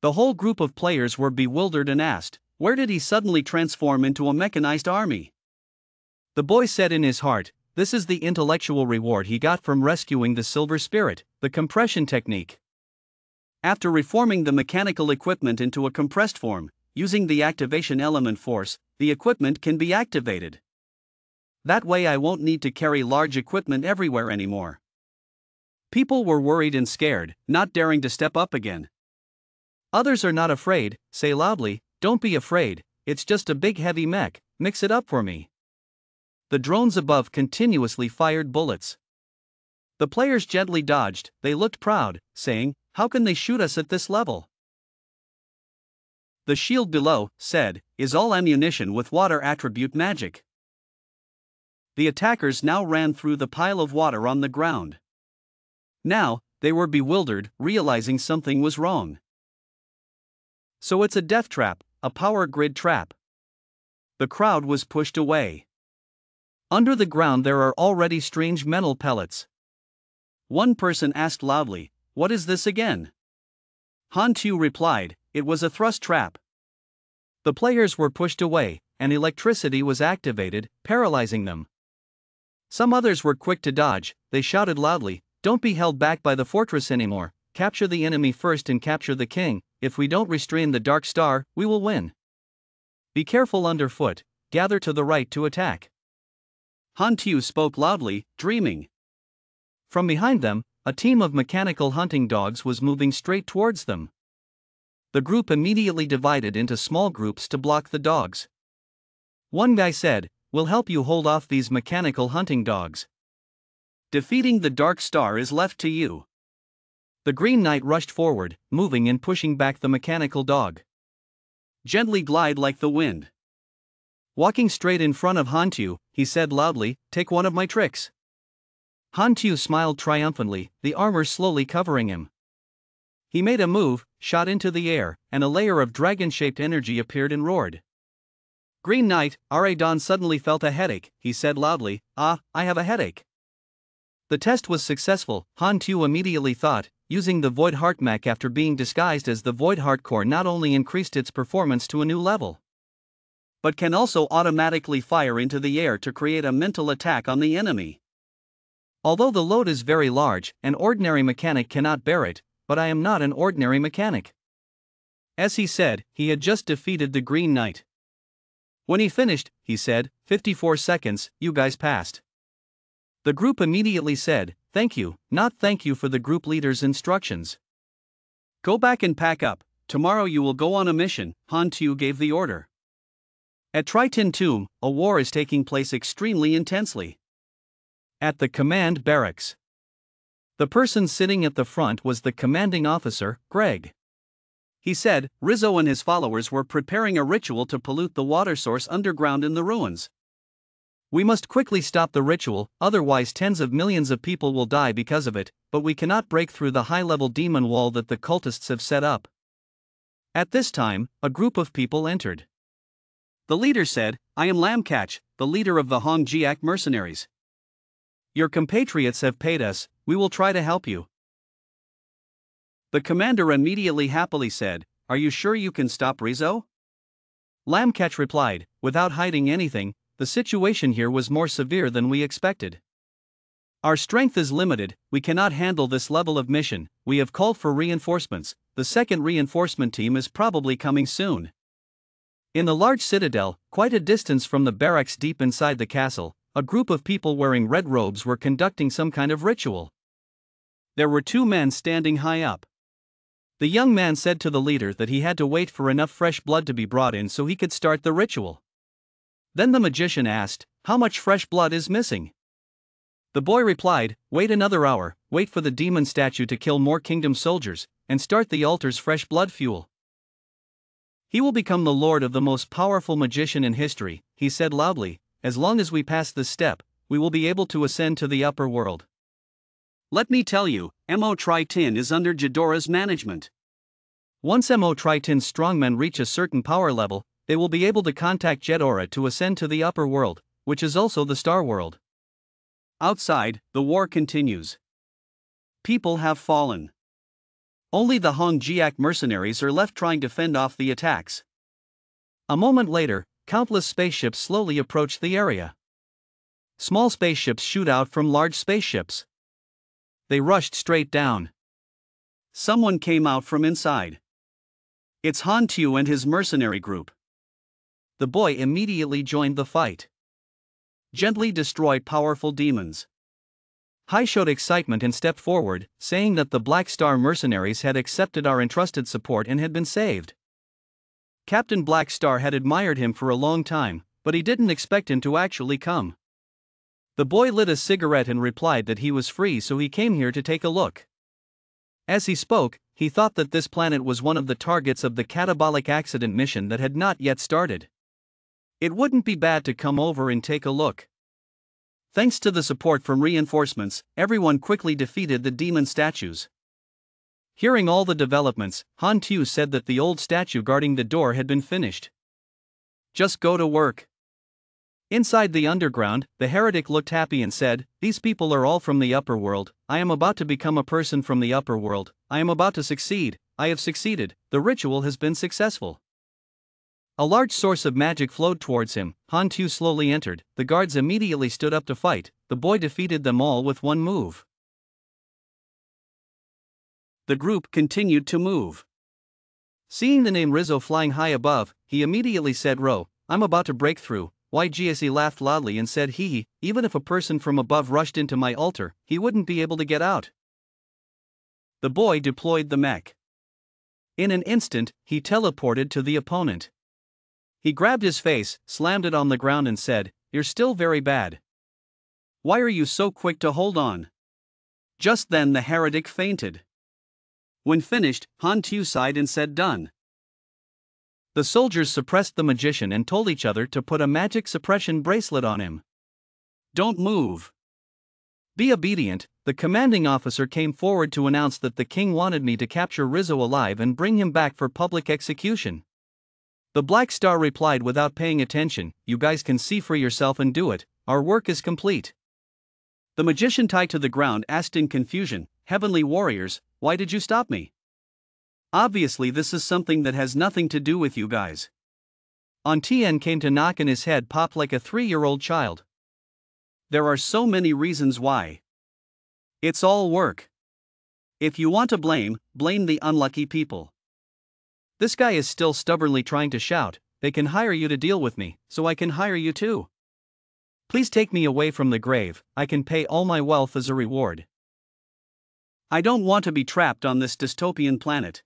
The whole group of players were bewildered and asked, Where did he suddenly transform into a mechanized army? The boy said in his heart, This is the intellectual reward he got from rescuing the Silver Spirit, the compression technique. After reforming the mechanical equipment into a compressed form, using the activation element force, the equipment can be activated. That way I won't need to carry large equipment everywhere anymore. People were worried and scared, not daring to step up again. Others are not afraid, say loudly, Don't be afraid, it's just a big heavy mech, mix it up for me. The drones above continuously fired bullets. The players gently dodged, they looked proud, saying, How can they shoot us at this level? The shield below, said, is all ammunition with water attribute magic. The attackers now ran through the pile of water on the ground. Now, they were bewildered, realizing something was wrong. So it's a death trap, a power grid trap. The crowd was pushed away. Under the ground there are already strange metal pellets. One person asked loudly, What is this again? Han Tu replied, It was a thrust trap. The players were pushed away, and electricity was activated, paralyzing them. Some others were quick to dodge, they shouted loudly, Don't be held back by the fortress anymore, capture the enemy first and capture the king, if we don't restrain the Dark Star, we will win. Be careful underfoot, gather to the right to attack. Han Tu spoke loudly, dreaming. From behind them, a team of mechanical hunting dogs was moving straight towards them. The group immediately divided into small groups to block the dogs. One guy said, We'll help you hold off these mechanical hunting dogs. Defeating the Dark Star is left to you. The Green Knight rushed forward, moving and pushing back the mechanical dog. Gently glide like the wind. Walking straight in front of Hantu, he said loudly, "Take one of my tricks." Hantu smiled triumphantly, the armor slowly covering him. He made a move, shot into the air, and a layer of dragon-shaped energy appeared and roared. "Green Knight," Aradon suddenly felt a headache, he said loudly, "Ah, I have a headache." The test was successful, Hantu immediately thought. Using the Void Heart mech after being disguised as the Void Heart core not only increased its performance to a new level, but can also automatically fire into the air to create a mental attack on the enemy. Although the load is very large, an ordinary mechanic cannot bear it, but I am not an ordinary mechanic. As he said, he had just defeated the Green Knight. When he finished, he said, 54 seconds, you guys passed. The group immediately said, "Thank you, not thank you for the group leader's instructions. Go back and pack up, tomorrow you will go on a mission," Hantu gave the order. At Triton Tomb, a war is taking place extremely intensely. At the command barracks. The person sitting at the front was the commanding officer, Greg. He said, Rizzo and his followers were preparing a ritual to pollute the water source underground in the ruins. We must quickly stop the ritual, otherwise tens of millions of people will die because of it, but we cannot break through the high-level demon wall that the cultists have set up. At this time, a group of people entered. The leader said, "I am Lamcatch, the leader of the Hongjiak mercenaries. Your compatriots have paid us, we will try to help you." The commander immediately happily said, "Are you sure you can stop Rizzo?" Lamcatch replied, without hiding anything, "The situation here was more severe than we expected. Our strength is limited, we cannot handle this level of mission, we have called for reinforcements, the second reinforcement team is probably coming soon." In the large citadel, quite a distance from the barracks deep inside the castle, a group of people wearing red robes were conducting some kind of ritual. There were two men standing high up. The young man said to the leader that he had to wait for enough fresh blood to be brought in so he could start the ritual. Then the magician asked, "How much fresh blood is missing?" The boy replied, "Wait another hour, wait for the demon statue to kill more kingdom soldiers, and start the altar's fresh blood fuel. He will become the lord of the most powerful magician in history," he said loudly. "As long as we pass this step, we will be able to ascend to the upper world." Let me tell you, Mo Triton is under Jidora's management. Once Mo Triton's strongmen reach a certain power level, they will be able to contact Jedora to ascend to the upper world, which is also the Star World. Outside, the war continues. People have fallen. Only the Hongjiak mercenaries are left trying to fend off the attacks. A moment later, countless spaceships slowly approach the area. Small spaceships shoot out from large spaceships. They rushed straight down. Someone came out from inside. It's Hantu and his mercenary group. The boy immediately joined the fight. Gently destroy powerful demons. Hai showed excitement and stepped forward, saying that the Black Star mercenaries had accepted our entrusted support and had been saved. Captain Black Star had admired him for a long time, but he didn't expect him to actually come. The boy lit a cigarette and replied that he was free, so he came here to take a look. As he spoke, he thought that this planet was one of the targets of the catabolic accident mission that had not yet started. It wouldn't be bad to come over and take a look. Thanks to the support from reinforcements, everyone quickly defeated the demon statues. Hearing all the developments, Hantu said that the old statue guarding the door had been finished. Just go to work. Inside the underground, the heretic looked happy and said, "These people are all from the upper world, I am about to become a person from the upper world, I am about to succeed, I have succeeded, the ritual has been successful." A large source of magic flowed towards him. Hantu slowly entered, the guards immediately stood up to fight, the boy defeated them all with one move. The group continued to move. Seeing the name Rizzo flying high above, he immediately said, "Ro, I'm about to break through." YGSE laughed loudly and said, "Hee, even if a person from above rushed into my altar, he wouldn't be able to get out." The boy deployed the mech. In an instant, he teleported to the opponent. He grabbed his face, slammed it on the ground and said, "You're still very bad. Why are you so quick to hold on?" Just then the heretic fainted. When finished, Hantu sighed and said, "Done." The soldiers suppressed the magician and told each other to put a magic suppression bracelet on him. Don't move. Be obedient. The commanding officer came forward to announce that the king wanted me to capture Rizzo alive and bring him back for public execution. The Black Star replied without paying attention, "You guys can see for yourself and do it, our work is complete." The magician tied to the ground asked in confusion, "Heavenly warriors, why did you stop me? Obviously this is something that has nothing to do with you guys." Tien came to knock and his head popped like a 3-year-old child. There are so many reasons why. It's all work. If you want to blame the unlucky people. This guy is still stubbornly trying to shout, "They can hire you to deal with me, so I can hire you too. Please take me away from the grave, I can pay all my wealth as a reward. I don't want to be trapped on this dystopian planet.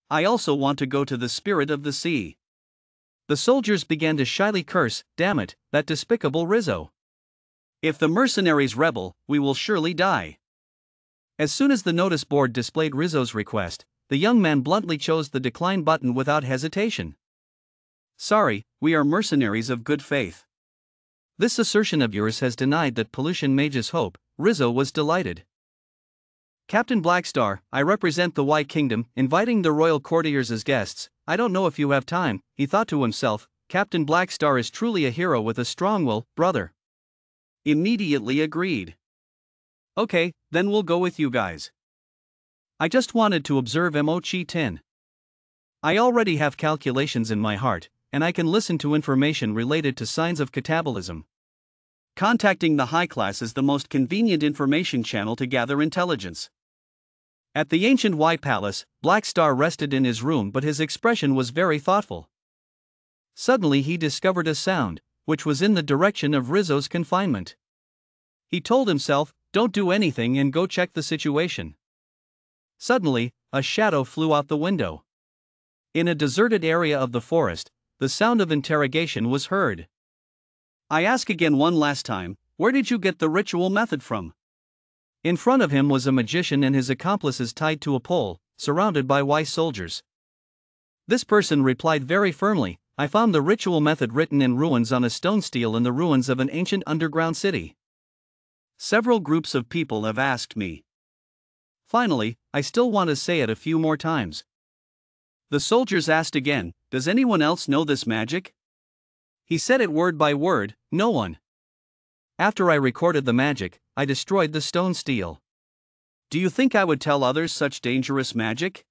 I also want to go to the spirit of the sea." The soldiers began to shyly curse, "Damn it, that despicable Rizzo. If the mercenaries rebel, we will surely die." As soon as the notice board displayed Rizzo's request, the young man bluntly chose the decline button without hesitation. "Sorry, we are mercenaries of good faith." "This assertion of yours has denied that pollution mages hope." Rizzo was delighted. "Captain Blackstar, I represent the White Kingdom, inviting the royal courtiers as guests. I don't know if you have time," he thought to himself. Captain Blackstar is truly a hero with a strong will, brother. Immediately agreed. "Okay, then we'll go with you guys. I just wanted to observe Mochi 10. I already have calculations in my heart, and I can listen to information related to signs of catabolism. Contacting the high class is the most convenient information channel to gather intelligence." At the ancient White Palace, Blackstar rested in his room, but his expression was very thoughtful. Suddenly he discovered a sound, which was in the direction of Rizzo's confinement. He told himself, "Don't do anything and go check the situation." Suddenly, a shadow flew out the window. In a deserted area of the forest, the sound of interrogation was heard. "I ask again one last time, where did you get the ritual method from?" In front of him was a magician and his accomplices tied to a pole, surrounded by wise soldiers. This person replied very firmly, "I found the ritual method written in ruins on a stone stele in the ruins of an ancient underground city. Several groups of people have asked me. Finally, I still want to say it a few more times." The soldiers asked again, "Does anyone else know this magic?" He said it word by word, "No one. After I recorded the magic, I destroyed the stone stele." "Do you think I would tell others such dangerous magic?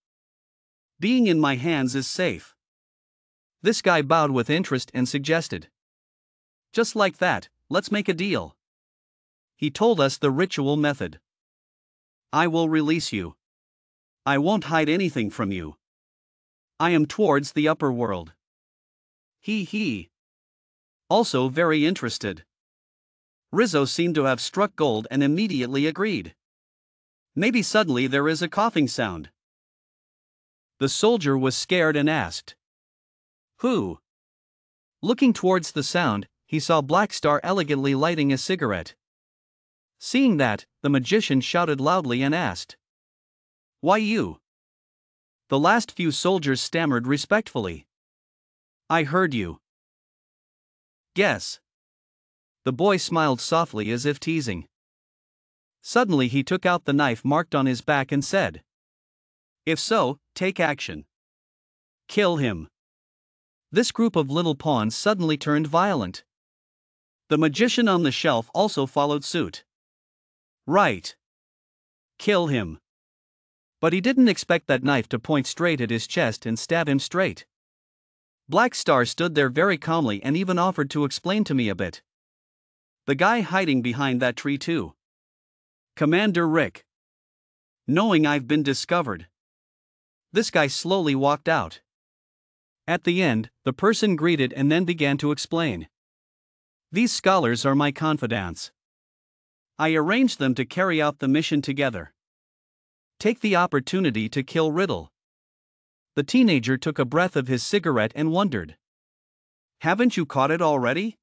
Being in my hands is safe." This guy bowed with interest and suggested, "Just like that, let's make a deal." He told us the ritual method. "I will release you. I won't hide anything from you. I am towards the upper world." He. Also very interested. Rizzo seemed to have struck gold and immediately agreed. Maybe suddenly there is a coughing sound. The soldier was scared and asked, "Who?" Looking towards the sound, he saw Blackstar elegantly lighting a cigarette. Seeing that, the magician shouted loudly and asked, "Why you?" The last few soldiers stammered respectfully, "I heard you." "Guess." The boy smiled softly as if teasing. Suddenly he took out the knife marked on his back and said, "If so, take action. Kill him." This group of little pawns suddenly turned violent. The magician on the shelf also followed suit. "Right. Kill him." But he didn't expect that knife to point straight at his chest and stab him straight. Blackstar stood there very calmly and even offered to explain to me a bit. "The guy hiding behind that tree too. Commander Rick. Knowing I've been discovered." This guy slowly walked out. At the end, the person greeted and then began to explain. "These scholars are my confidants. I arranged them to carry out the mission together. Take the opportunity to kill Riddle." The teenager took a breath of his cigarette and wondered, "Haven't you caught it already?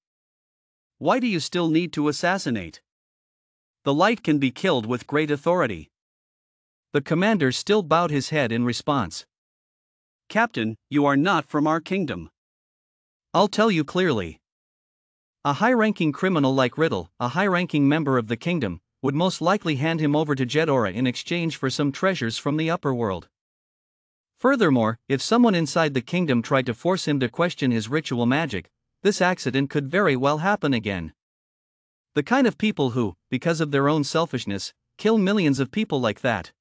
Why do you still need to assassinate? The light can be killed with great authority." The commander still bowed his head in response. Captain, you are not from our kingdom. I'll tell you clearly. A high-ranking criminal like Riddle, a high-ranking member of the kingdom, would most likely hand him over to Jedora in exchange for some treasures from the upper world. Furthermore, if someone inside the kingdom tried to force him to question his ritual magic, this accident could very well happen again. The kind of people who, because of their own selfishness, kill millions of people like that.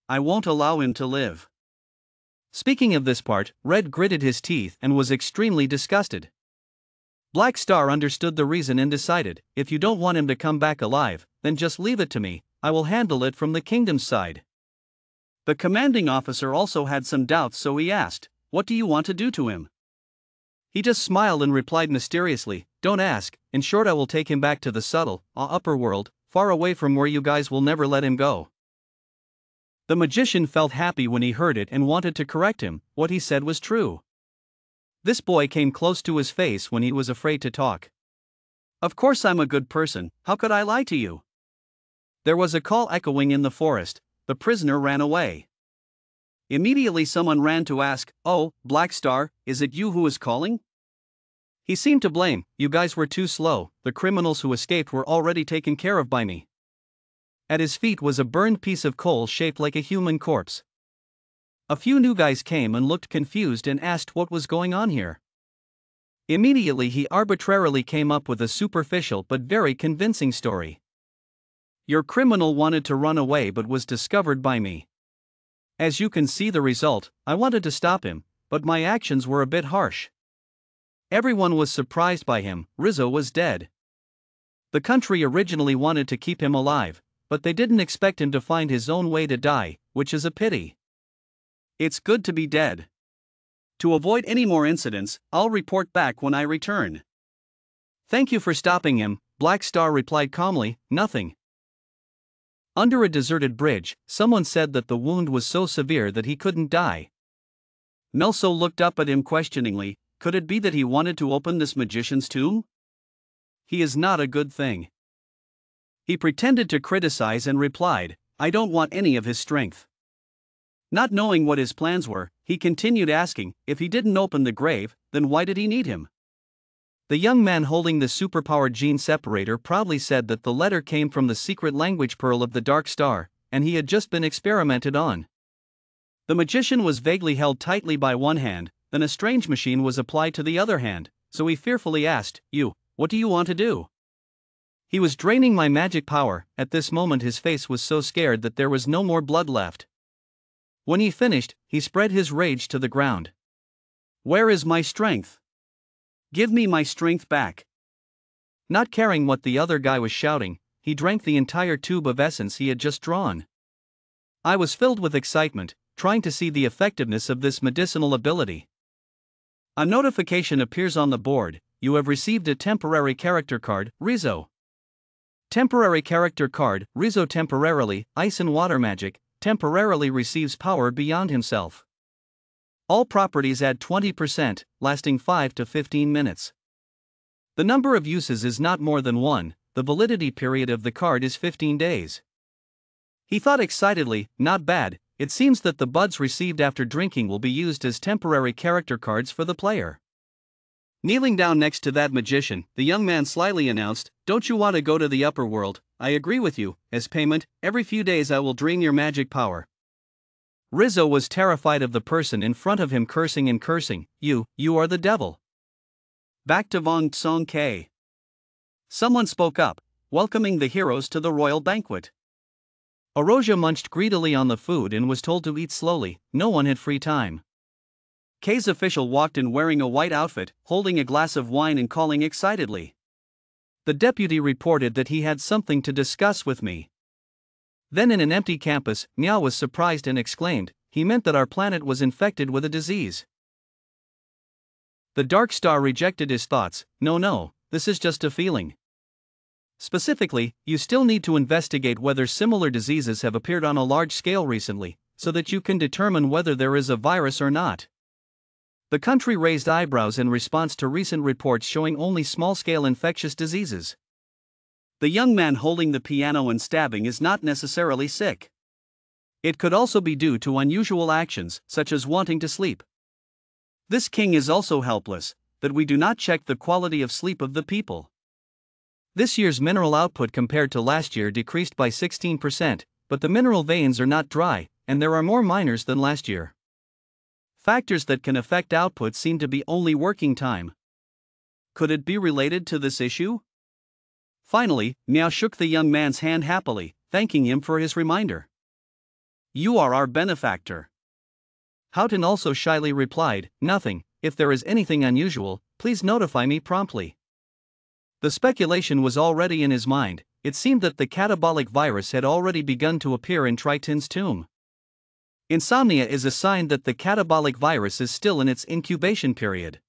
I won't allow him to live. Speaking of this part, Red gritted his teeth and was extremely disgusted. Black Star understood the reason and decided, if you don't want him to come back alive, then just leave it to me, I will handle it from the kingdom's side. The commanding officer also had some doubts, so he asked, what do you want to do to him? He just smiled and replied mysteriously, don't ask, in short I will take him back to the subtle, upper world, far away from where you guys will never let him go. The magician felt happy when he heard it and wanted to correct him, what he said was true. This boy came close to his face when he was afraid to talk. Of course I'm a good person, how could I lie to you? There was a call echoing in the forest, the prisoner ran away. Immediately someone ran to ask, oh, Black Star, is it you who is calling? He seemed to blame, you guys were too slow, the criminals who escaped were already taken care of by me. At his feet was a burned piece of coal shaped like a human corpse. A few new guys came and looked confused and asked what was going on here. Immediately he arbitrarily came up with a superficial but very convincing story. Your criminal wanted to run away but was discovered by me. As you can see the result, I wanted to stop him, but my actions were a bit harsh. Everyone was surprised by him, Rizzo was dead. The country originally wanted to keep him alive, but they didn't expect him to find his own way to die, which is a pity. It's good to be dead. To avoid any more incidents, I'll report back when I return. Thank you for stopping him, Black Star replied calmly, nothing. Under a deserted bridge, someone said that the wound was so severe that he couldn't die. Melso looked up at him questioningly, could it be that he wanted to open this magician's tomb? He is not a good thing. He pretended to criticize and replied, I don't want any of his strength. Not knowing what his plans were, he continued asking, if he didn't open the grave, then why did he need him? The young man holding the superpowered gene separator proudly said that the letter came from the secret language pearl of the Dark Star, and he had just been experimented on. The magician was vaguely held tightly by one hand, then a strange machine was applied to the other hand, so he fearfully asked, what do you want to do? He was draining my magic power. At this moment his face was so scared that there was no more blood left. When he finished, he spread his rage to the ground. Where is my strength? Give me my strength back. Not caring what the other guy was shouting, he drank the entire tube of essence he had just drawn. I was filled with excitement, trying to see the effectiveness of this medicinal ability. A notification appears on the board, you have received a temporary character card, Rizzo. Temporary character card, Rizzo temporarily, ice and water magic, temporarily receives power beyond himself. All properties add 20%, lasting 5 to 15 minutes. The number of uses is not more than 1, the validity period of the card is 15 days. He thought excitedly, not bad, it seems that the buds received after drinking will be used as temporary character cards for the player. Kneeling down next to that magician, the young man slyly announced, don't you want to go to the upper world? I agree with you, as payment, every few days I will drain your magic power. Rizzo was terrified of the person in front of him cursing and cursing, you are the devil. Back to Vong Song K. Someone spoke up, welcoming the heroes to the royal banquet. Oroja munched greedily on the food and was told to eat slowly, no one had free time. K's official walked in wearing a white outfit, holding a glass of wine and calling excitedly. The deputy reported that he had something to discuss with me. Then in an empty campus, Miao was surprised and exclaimed, he meant that our planet was infected with a disease. The Dark Star rejected his thoughts, no, this is just a feeling. Specifically, you still need to investigate whether similar diseases have appeared on a large scale recently, so that you can determine whether there is a virus or not. The country raised eyebrows in response to recent reports showing only small-scale infectious diseases. The young man holding the piano and stabbing is not necessarily sick. It could also be due to unusual actions, such as wanting to sleep. This king is also helpless, that we do not check the quality of sleep of the people. This year's mineral output compared to last year decreased by 16%, but the mineral veins are not dry, and there are more miners than last year. Factors that can affect output seem to be only working time. Could it be related to this issue? Finally, Miao shook the young man's hand happily, thanking him for his reminder. You are our benefactor. Houghton also shyly replied, nothing, if there is anything unusual, please notify me promptly. The speculation was already in his mind. It seemed that the catabolic virus had already begun to appear in Triton's tomb. Insomnia is a sign that the catabolic virus is still in its incubation period.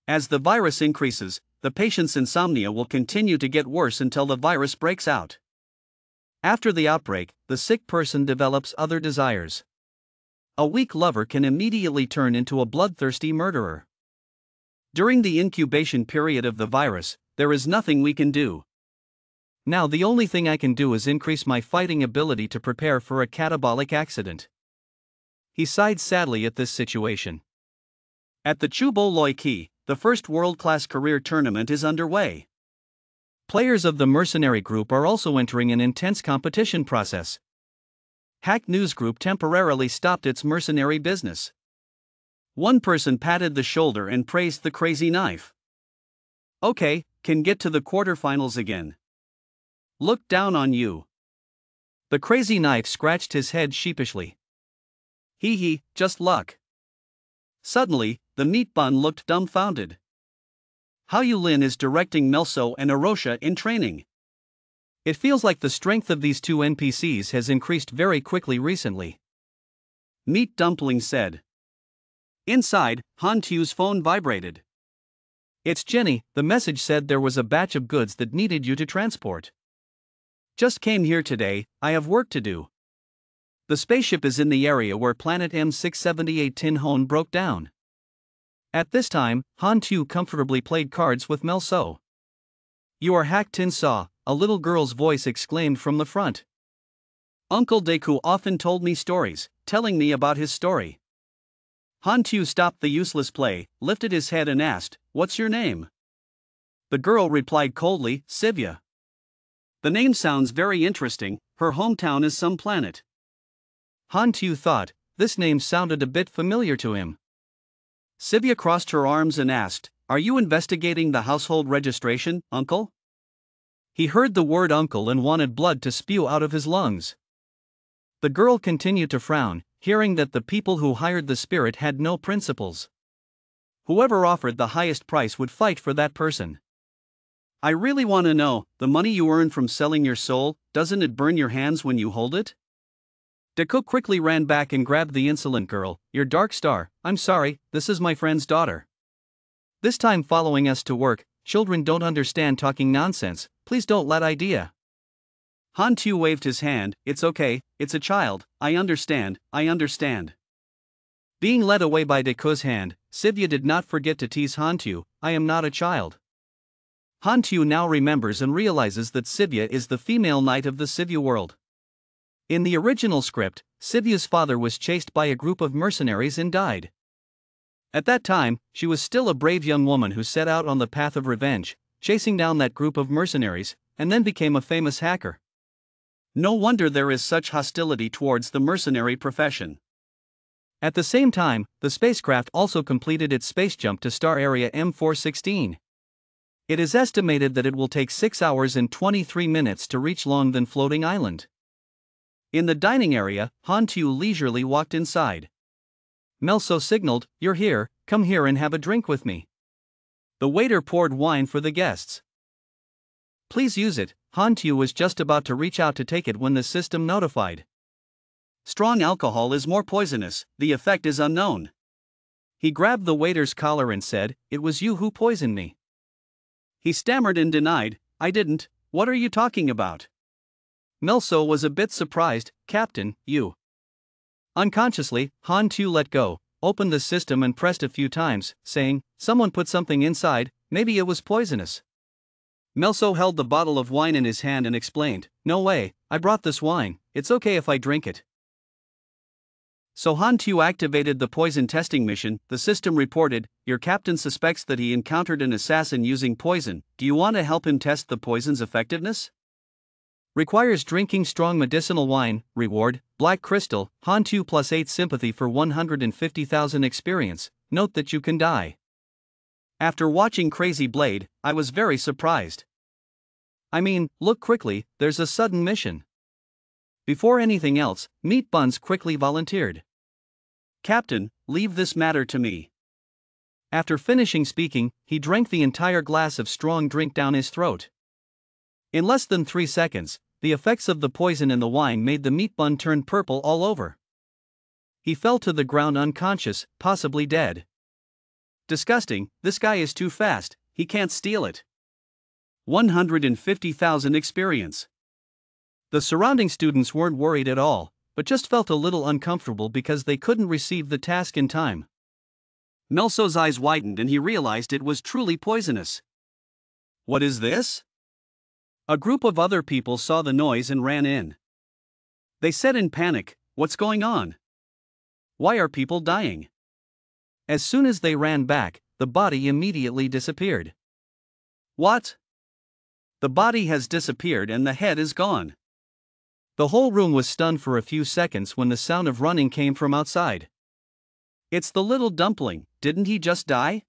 As the virus increases, the patient's insomnia will continue to get worse until the virus breaks out. After the outbreak, the sick person develops other desires. A weak lover can immediately turn into a bloodthirsty murderer. During the incubation period of the virus, there is nothing we can do. Now the only thing I can do is increase my fighting ability to prepare for a catabolic accident. He sighed sadly at this situation. At the Chubo Loi Ki, the first world-class career tournament is underway. Players of the mercenary group are also entering an intense competition process. Hack News Group temporarily stopped its mercenary business. One person patted the shoulder and praised the crazy knife. Okay, can get to the quarterfinals again. Look down on you. The crazy knife scratched his head sheepishly. Hee, just luck. Suddenly, the meat bun looked dumbfounded. Hao Yulin is directing Melso and Arosha in training. It feels like the strength of these two NPCs has increased very quickly recently. Meat Dumpling said. Inside, Han Tu's phone vibrated. It's Jenny, the message said there was a batch of goods that needed you to transport. Just came here today, I have work to do. The spaceship is in the area where planet M678 Tin Hon broke down. At this time, Han Tu comfortably played cards with Melso. You are Hack Tin Saw, a little girl's voice exclaimed from the front. Uncle Deku often told me stories, telling me about his story. Han Tu stopped the useless play, lifted his head and asked, "What's your name?" The girl replied coldly, "Sivya." The name sounds very interesting, her hometown is some planet. Han Tu thought, this name sounded a bit familiar to him. Sivya crossed her arms and asked, "Are you investigating the household registration, uncle?" He heard the word uncle and wanted blood to spew out of his lungs. The girl continued to frown, hearing that the people who hired the spirit had no principles. Whoever offered the highest price would fight for that person. I really want to know, the money you earn from selling your soul, doesn't it burn your hands when you hold it? Deku quickly ran back and grabbed the insolent girl. Your dark star, I'm sorry, this is my friend's daughter. This time following us to work, children don't understand talking nonsense, please don't let idea. Han Tu waved his hand, it's okay, it's a child, I understand. Being led away by Deku's hand, Sivya did not forget to tease Han Tu, I am not a child. Han Tu now remembers and realizes that Sivya is the female knight of the Sivya world. In the original script, Sivya's father was chased by a group of mercenaries and died. At that time, she was still a brave young woman who set out on the path of revenge, chasing down that group of mercenaries, and then became a famous hacker. No wonder there is such hostility towards the mercenary profession. At the same time, the spacecraft also completed its space jump to star area M416. It is estimated that it will take 6 hours and 23 minutes to reach Longthan Floating Island. In the dining area, Han Tu leisurely walked inside. Melso signaled, "You're here, come here and have a drink with me." The waiter poured wine for the guests. Please use it. Han Tu was just about to reach out to take it when the system notified. Strong alcohol is more poisonous, the effect is unknown. He grabbed the waiter's collar and said, "It was you who poisoned me." He stammered and denied, "I didn't, what are you talking about?" Melso was a bit surprised, "Captain, you." Unconsciously, Han Tu let go, opened the system and pressed a few times, saying, "Someone put something inside, maybe it was poisonous." Melso held the bottle of wine in his hand and explained, "No way, I brought this wine, it's okay if I drink it." So Han Tu activated the poison testing mission. The system reported, your captain suspects that he encountered an assassin using poison. Do you want to help him test the poison's effectiveness? Requires drinking strong medicinal wine. Reward, Black Crystal, Han Tu +8 sympathy for 150,000 experience. Note that you can die. After watching Crazy Blade, I was very surprised. I mean, look quickly, there's a sudden mission. Before anything else, Meat Buns quickly volunteered. Captain, leave this matter to me. After finishing speaking, he drank the entire glass of strong drink down his throat. In less than 3 seconds, the effects of the poison in the wine made the meat bun turn purple all over. He fell to the ground unconscious, possibly dead. Disgusting, this guy is too fast, he can't steal it. 150,000 experience. The surrounding students weren't worried at all, but just felt a little uncomfortable because they couldn't receive the task in time. Melso's eyes widened and he realized it was truly poisonous. What is this? A group of other people saw the noise and ran in. They said in panic, what's going on? Why are people dying? As soon as they ran back, the body immediately disappeared. What? The body has disappeared and the head is gone. The whole room was stunned for a few seconds when the sound of running came from outside. It's the little dumpling, didn't he just die?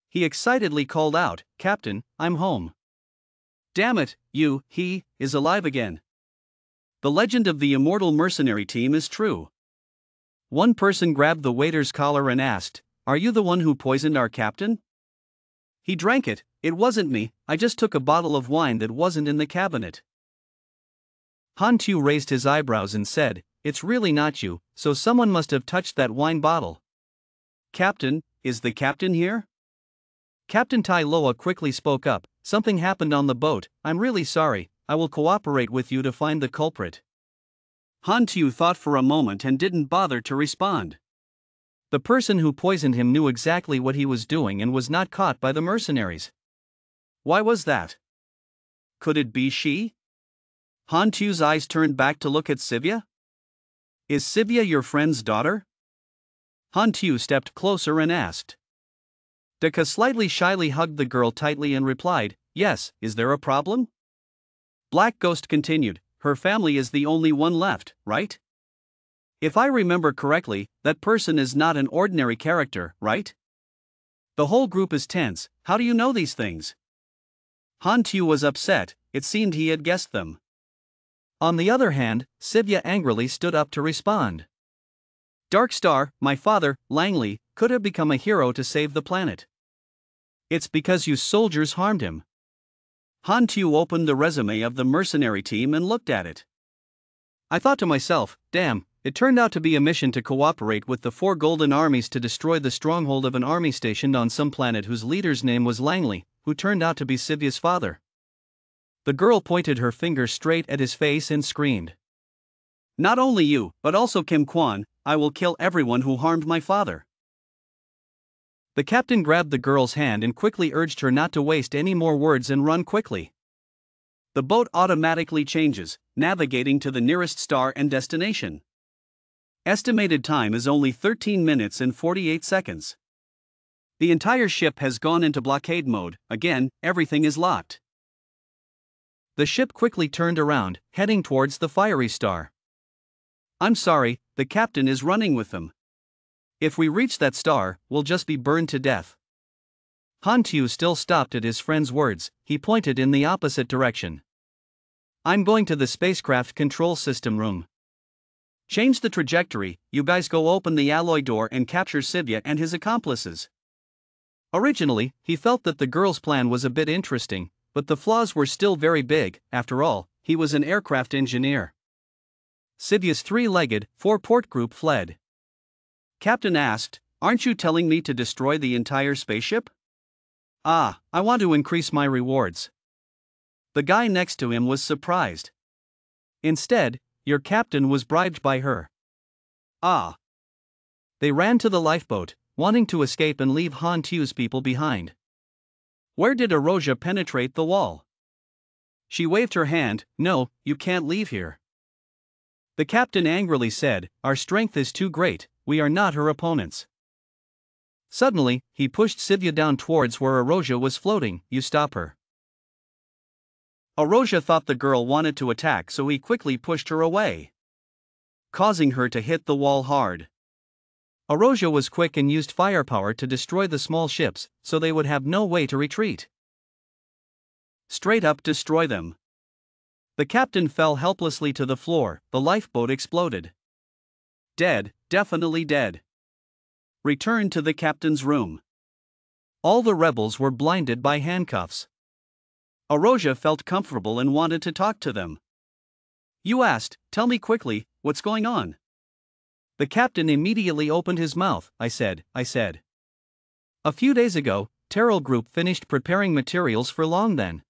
He excitedly called out, Captain, I'm home. Damn it, he is alive again. The legend of the immortal mercenary team is true. One person grabbed the waiter's collar and asked, Are you the one who poisoned our captain? He drank it, it wasn't me, I just took a bottle of wine that wasn't in the cabinet. Han Tu raised his eyebrows and said, It's really not you, so someone must have touched that wine bottle. Captain, is the captain here? Captain Tai Loa quickly spoke up, Something happened on the boat, I'm really sorry, I will cooperate with you to find the culprit. Han Tu thought for a moment and didn't bother to respond. The person who poisoned him knew exactly what he was doing and was not caught by the mercenaries. Why was that? Could it be she? Han Tu's eyes turned back to look at Sivya. Is Sivya your friend's daughter? Han Tu stepped closer and asked. Daka slightly shyly hugged the girl tightly and replied, Yes, is there a problem? Black Ghost continued, Her family is the only one left, right? If I remember correctly, that person is not an ordinary character, right? The whole group is tense, how do you know these things? Han Tu was upset, it seemed he had guessed them. On the other hand, Sivya angrily stood up to respond. Dark Star, my father, Langley, could have become a hero to save the planet. It's because you soldiers harmed him. Han Tu opened the resume of the mercenary team and looked at it. I thought to myself, damn, it turned out to be a mission to cooperate with the 4 Golden Armies to destroy the stronghold of an army stationed on some planet whose leader's name was Langley, who turned out to be Sivya's father. The girl pointed her finger straight at his face and screamed. Not only you, but also Kim Kwan, I will kill everyone who harmed my father. The captain grabbed the girl's hand and quickly urged her not to waste any more words and run quickly. The boat automatically changes, navigating to the nearest star and destination. Estimated time is only 13 minutes and 48 seconds. The entire ship has gone into blockade mode, again, everything is locked. The ship quickly turned around, heading towards the fiery star. I'm sorry, the captain is running with them. If we reach that star, we'll just be burned to death. Han Tu still stopped at his friend's words, he pointed in the opposite direction. I'm going to the spacecraft control system room. Change the trajectory, you guys go open the alloy door and capture Sivya and his accomplices. Originally, he felt that the girl's plan was a bit interesting, but the flaws were still very big. After all, he was an aircraft engineer. Sivya's 3-legged, 4-port group fled. Captain asked, Aren't you telling me to destroy the entire spaceship? I want to increase my rewards. The guy next to him was surprised. Instead, your captain was bribed by her. They ran to the lifeboat, wanting to escape and leave Han Tu's people behind. Where did Erosia penetrate the wall? She waved her hand, No, you can't leave here. The captain angrily said, "Our strength is too great, we are not her opponents." Suddenly, he pushed Sivya down towards where Arosha was floating. "You stop her." Arosha thought the girl wanted to attack, so he quickly pushed her away, causing her to hit the wall hard. Arosha was quick and used firepower to destroy the small ships, so they would have no way to retreat. Straight up destroy them. The captain fell helplessly to the floor, the lifeboat exploded. Dead, definitely dead. Returned to the captain's room. All the rebels were blinded by handcuffs. Arosha felt comfortable and wanted to talk to them. "You asked, tell me quickly, what's going on?" The captain immediately opened his mouth. I said. "A few days ago, Terrell Group finished preparing materials for Long then.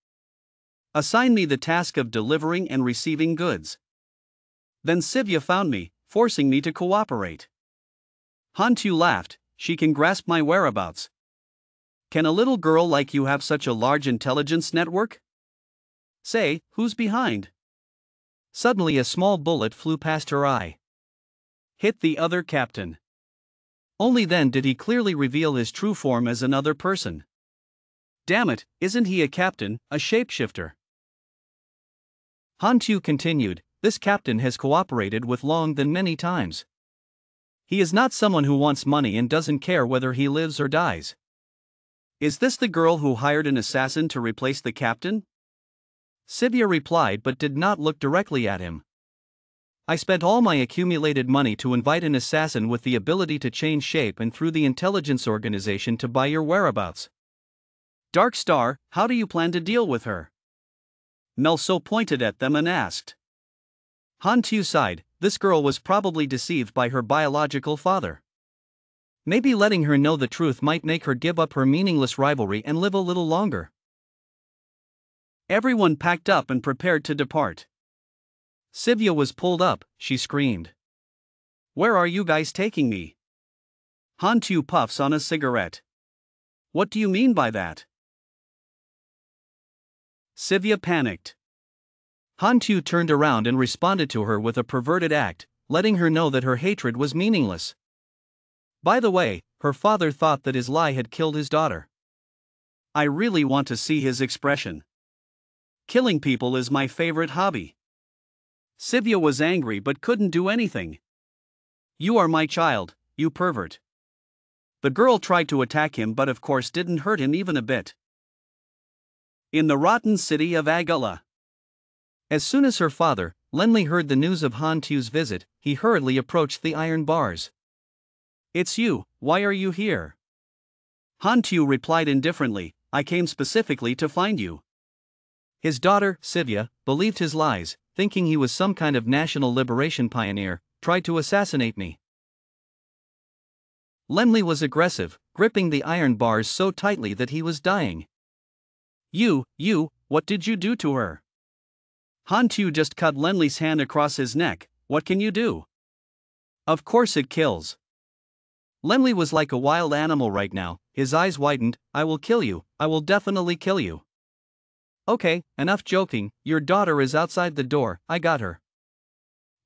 Assigned me the task of delivering and receiving goods. Then Sivya found me, forcing me to cooperate." Hantu laughed. "She can grasp my whereabouts. Can a little girl like you have such a large intelligence network? Say, who's behind?" Suddenly a small bullet flew past her eye. Hit the other captain. Only then did he clearly reveal his true form as another person. Damn it, isn't he a captain, a shapeshifter? Hantu continued, "This captain has cooperated with Long than many times. He is not someone who wants money and doesn't care whether he lives or dies." "Is this the girl who hired an assassin to replace the captain?" Sivya replied but did not look directly at him. "I spent all my accumulated money to invite an assassin with the ability to change shape and through the intelligence organization to buy your whereabouts. Dark Star, how do you plan to deal with her?" Melso pointed at them and asked. Hantu sighed. This girl was probably deceived by her biological father. Maybe letting her know the truth might make her give up her meaningless rivalry and live a little longer. Everyone packed up and prepared to depart. Sivya was pulled up. She screamed. "Where are you guys taking me?" Hantu puffs on a cigarette. "What do you mean by that?" Sivya panicked. Hantu turned around and responded to her with a perverted act, letting her know that her hatred was meaningless. By the way, her father thought that his lie had killed his daughter. I really want to see his expression. Killing people is my favorite hobby. Sivya was angry but couldn't do anything. "You are my child, you pervert." The girl tried to attack him but of course didn't hurt him even a bit. In the rotten city of Agala. As soon as her father, Lenli, heard the news of Hantu's visit, he hurriedly approached the iron bars. "It's you, why are you here?" Hantu replied indifferently, "I came specifically to find you." His daughter, Sivya, believed his lies, thinking he was some kind of national liberation pioneer, tried to assassinate me. Lenli was aggressive, gripping the iron bars so tightly that he was dying. You, what did you do to her?" Hantu just cut Lenli's hand across his neck. "What can you do?" "Of course it kills." Lenli was like a wild animal right now, his eyes widened. "I will kill you, I will definitely kill you." "Okay, enough joking, your daughter is outside the door, I got her.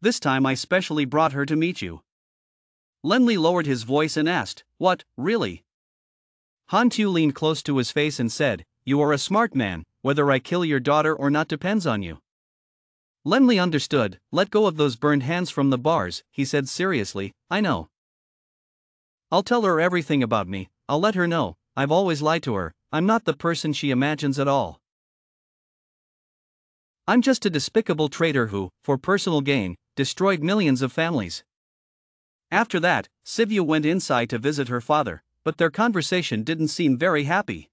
This time I specially brought her to meet you." Lenli lowered his voice and asked, "What, really?" Hantu leaned close to his face and said, "You are a smart man, whether I kill your daughter or not depends on you." Lenli understood. "Let go of those burned hands from the bars," he said seriously. "I know. I'll tell her everything about me, I'll let her know, I've always lied to her, I'm not the person she imagines at all. I'm just a despicable traitor who, for personal gain, destroyed millions of families." After that, Sivya went inside to visit her father, but their conversation didn't seem very happy.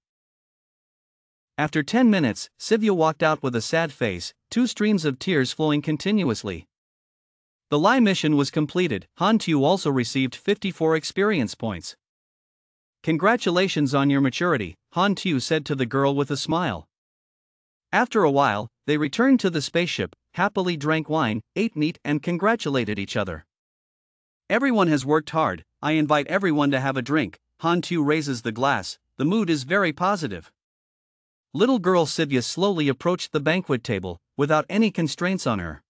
After 10 minutes, Sivya walked out with a sad face, 2 streams of tears flowing continuously. The lie mission was completed. Hantu also received 54 experience points. "Congratulations on your maturity," Hantu said to the girl with a smile. After a while, they returned to the spaceship, happily drank wine, ate meat and congratulated each other. "Everyone has worked hard, I invite everyone to have a drink." Hantu raises the glass, the mood is very positive. Little girl Sivya slowly approached the banquet table, without any constraints on her.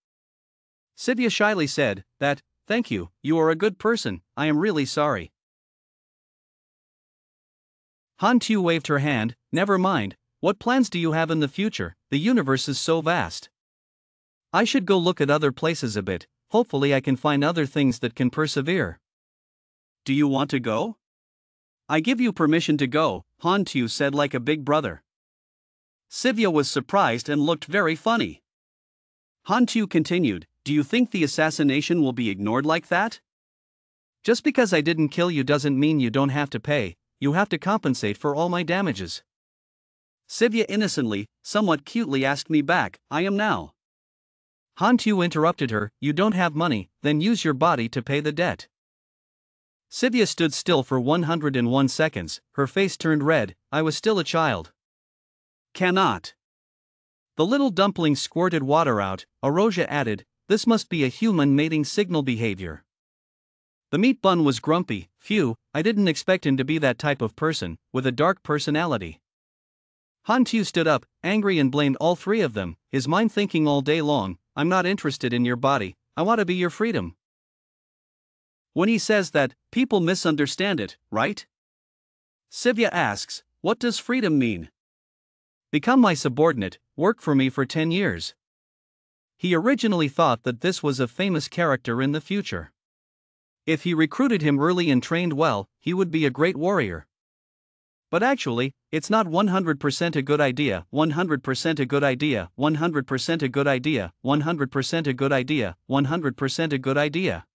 Sivya shyly said, "That, thank you, you are a good person, I am really sorry." Han Tu waved her hand, "Never mind, what plans do you have in the future? The universe is so vast. I should go look at other places a bit, hopefully I can find other things that can persevere." Do you want to go? "I give you permission to go," Han Tu said like a big brother. Sivya was surprised and looked very funny. Han Tu continued, "Do you think the assassination will be ignored like that? Just because I didn't kill you doesn't mean you don't have to pay, you have to compensate for all my damages." Sivya innocently, somewhat cutely asked me back, "I am now." Han Tu interrupted her, "You don't have money, then use your body to pay the debt." Sivya stood still for 101 seconds, her face turned red. "I was still a child. Cannot." The little dumpling squirted water out. Arosia added, "This must be a human mating signal behavior." The meat bun was grumpy. "Phew, I didn't expect him to be that type of person, with a dark personality." Han Tu stood up, angry, and blamed all three of them, his mind thinking all day long, "I'm not interested in your body, I want to be your freedom." When he says that, people misunderstand it, right? Sivya asks, "What does freedom mean?" "Become my subordinate, work for me for 10 years. He originally thought that this was a famous character in the future. If he recruited him early and trained well, he would be a great warrior. But actually, it's not 100% a good idea, 100% a good idea, 100% a good idea, 100% a good idea, 100% a good idea."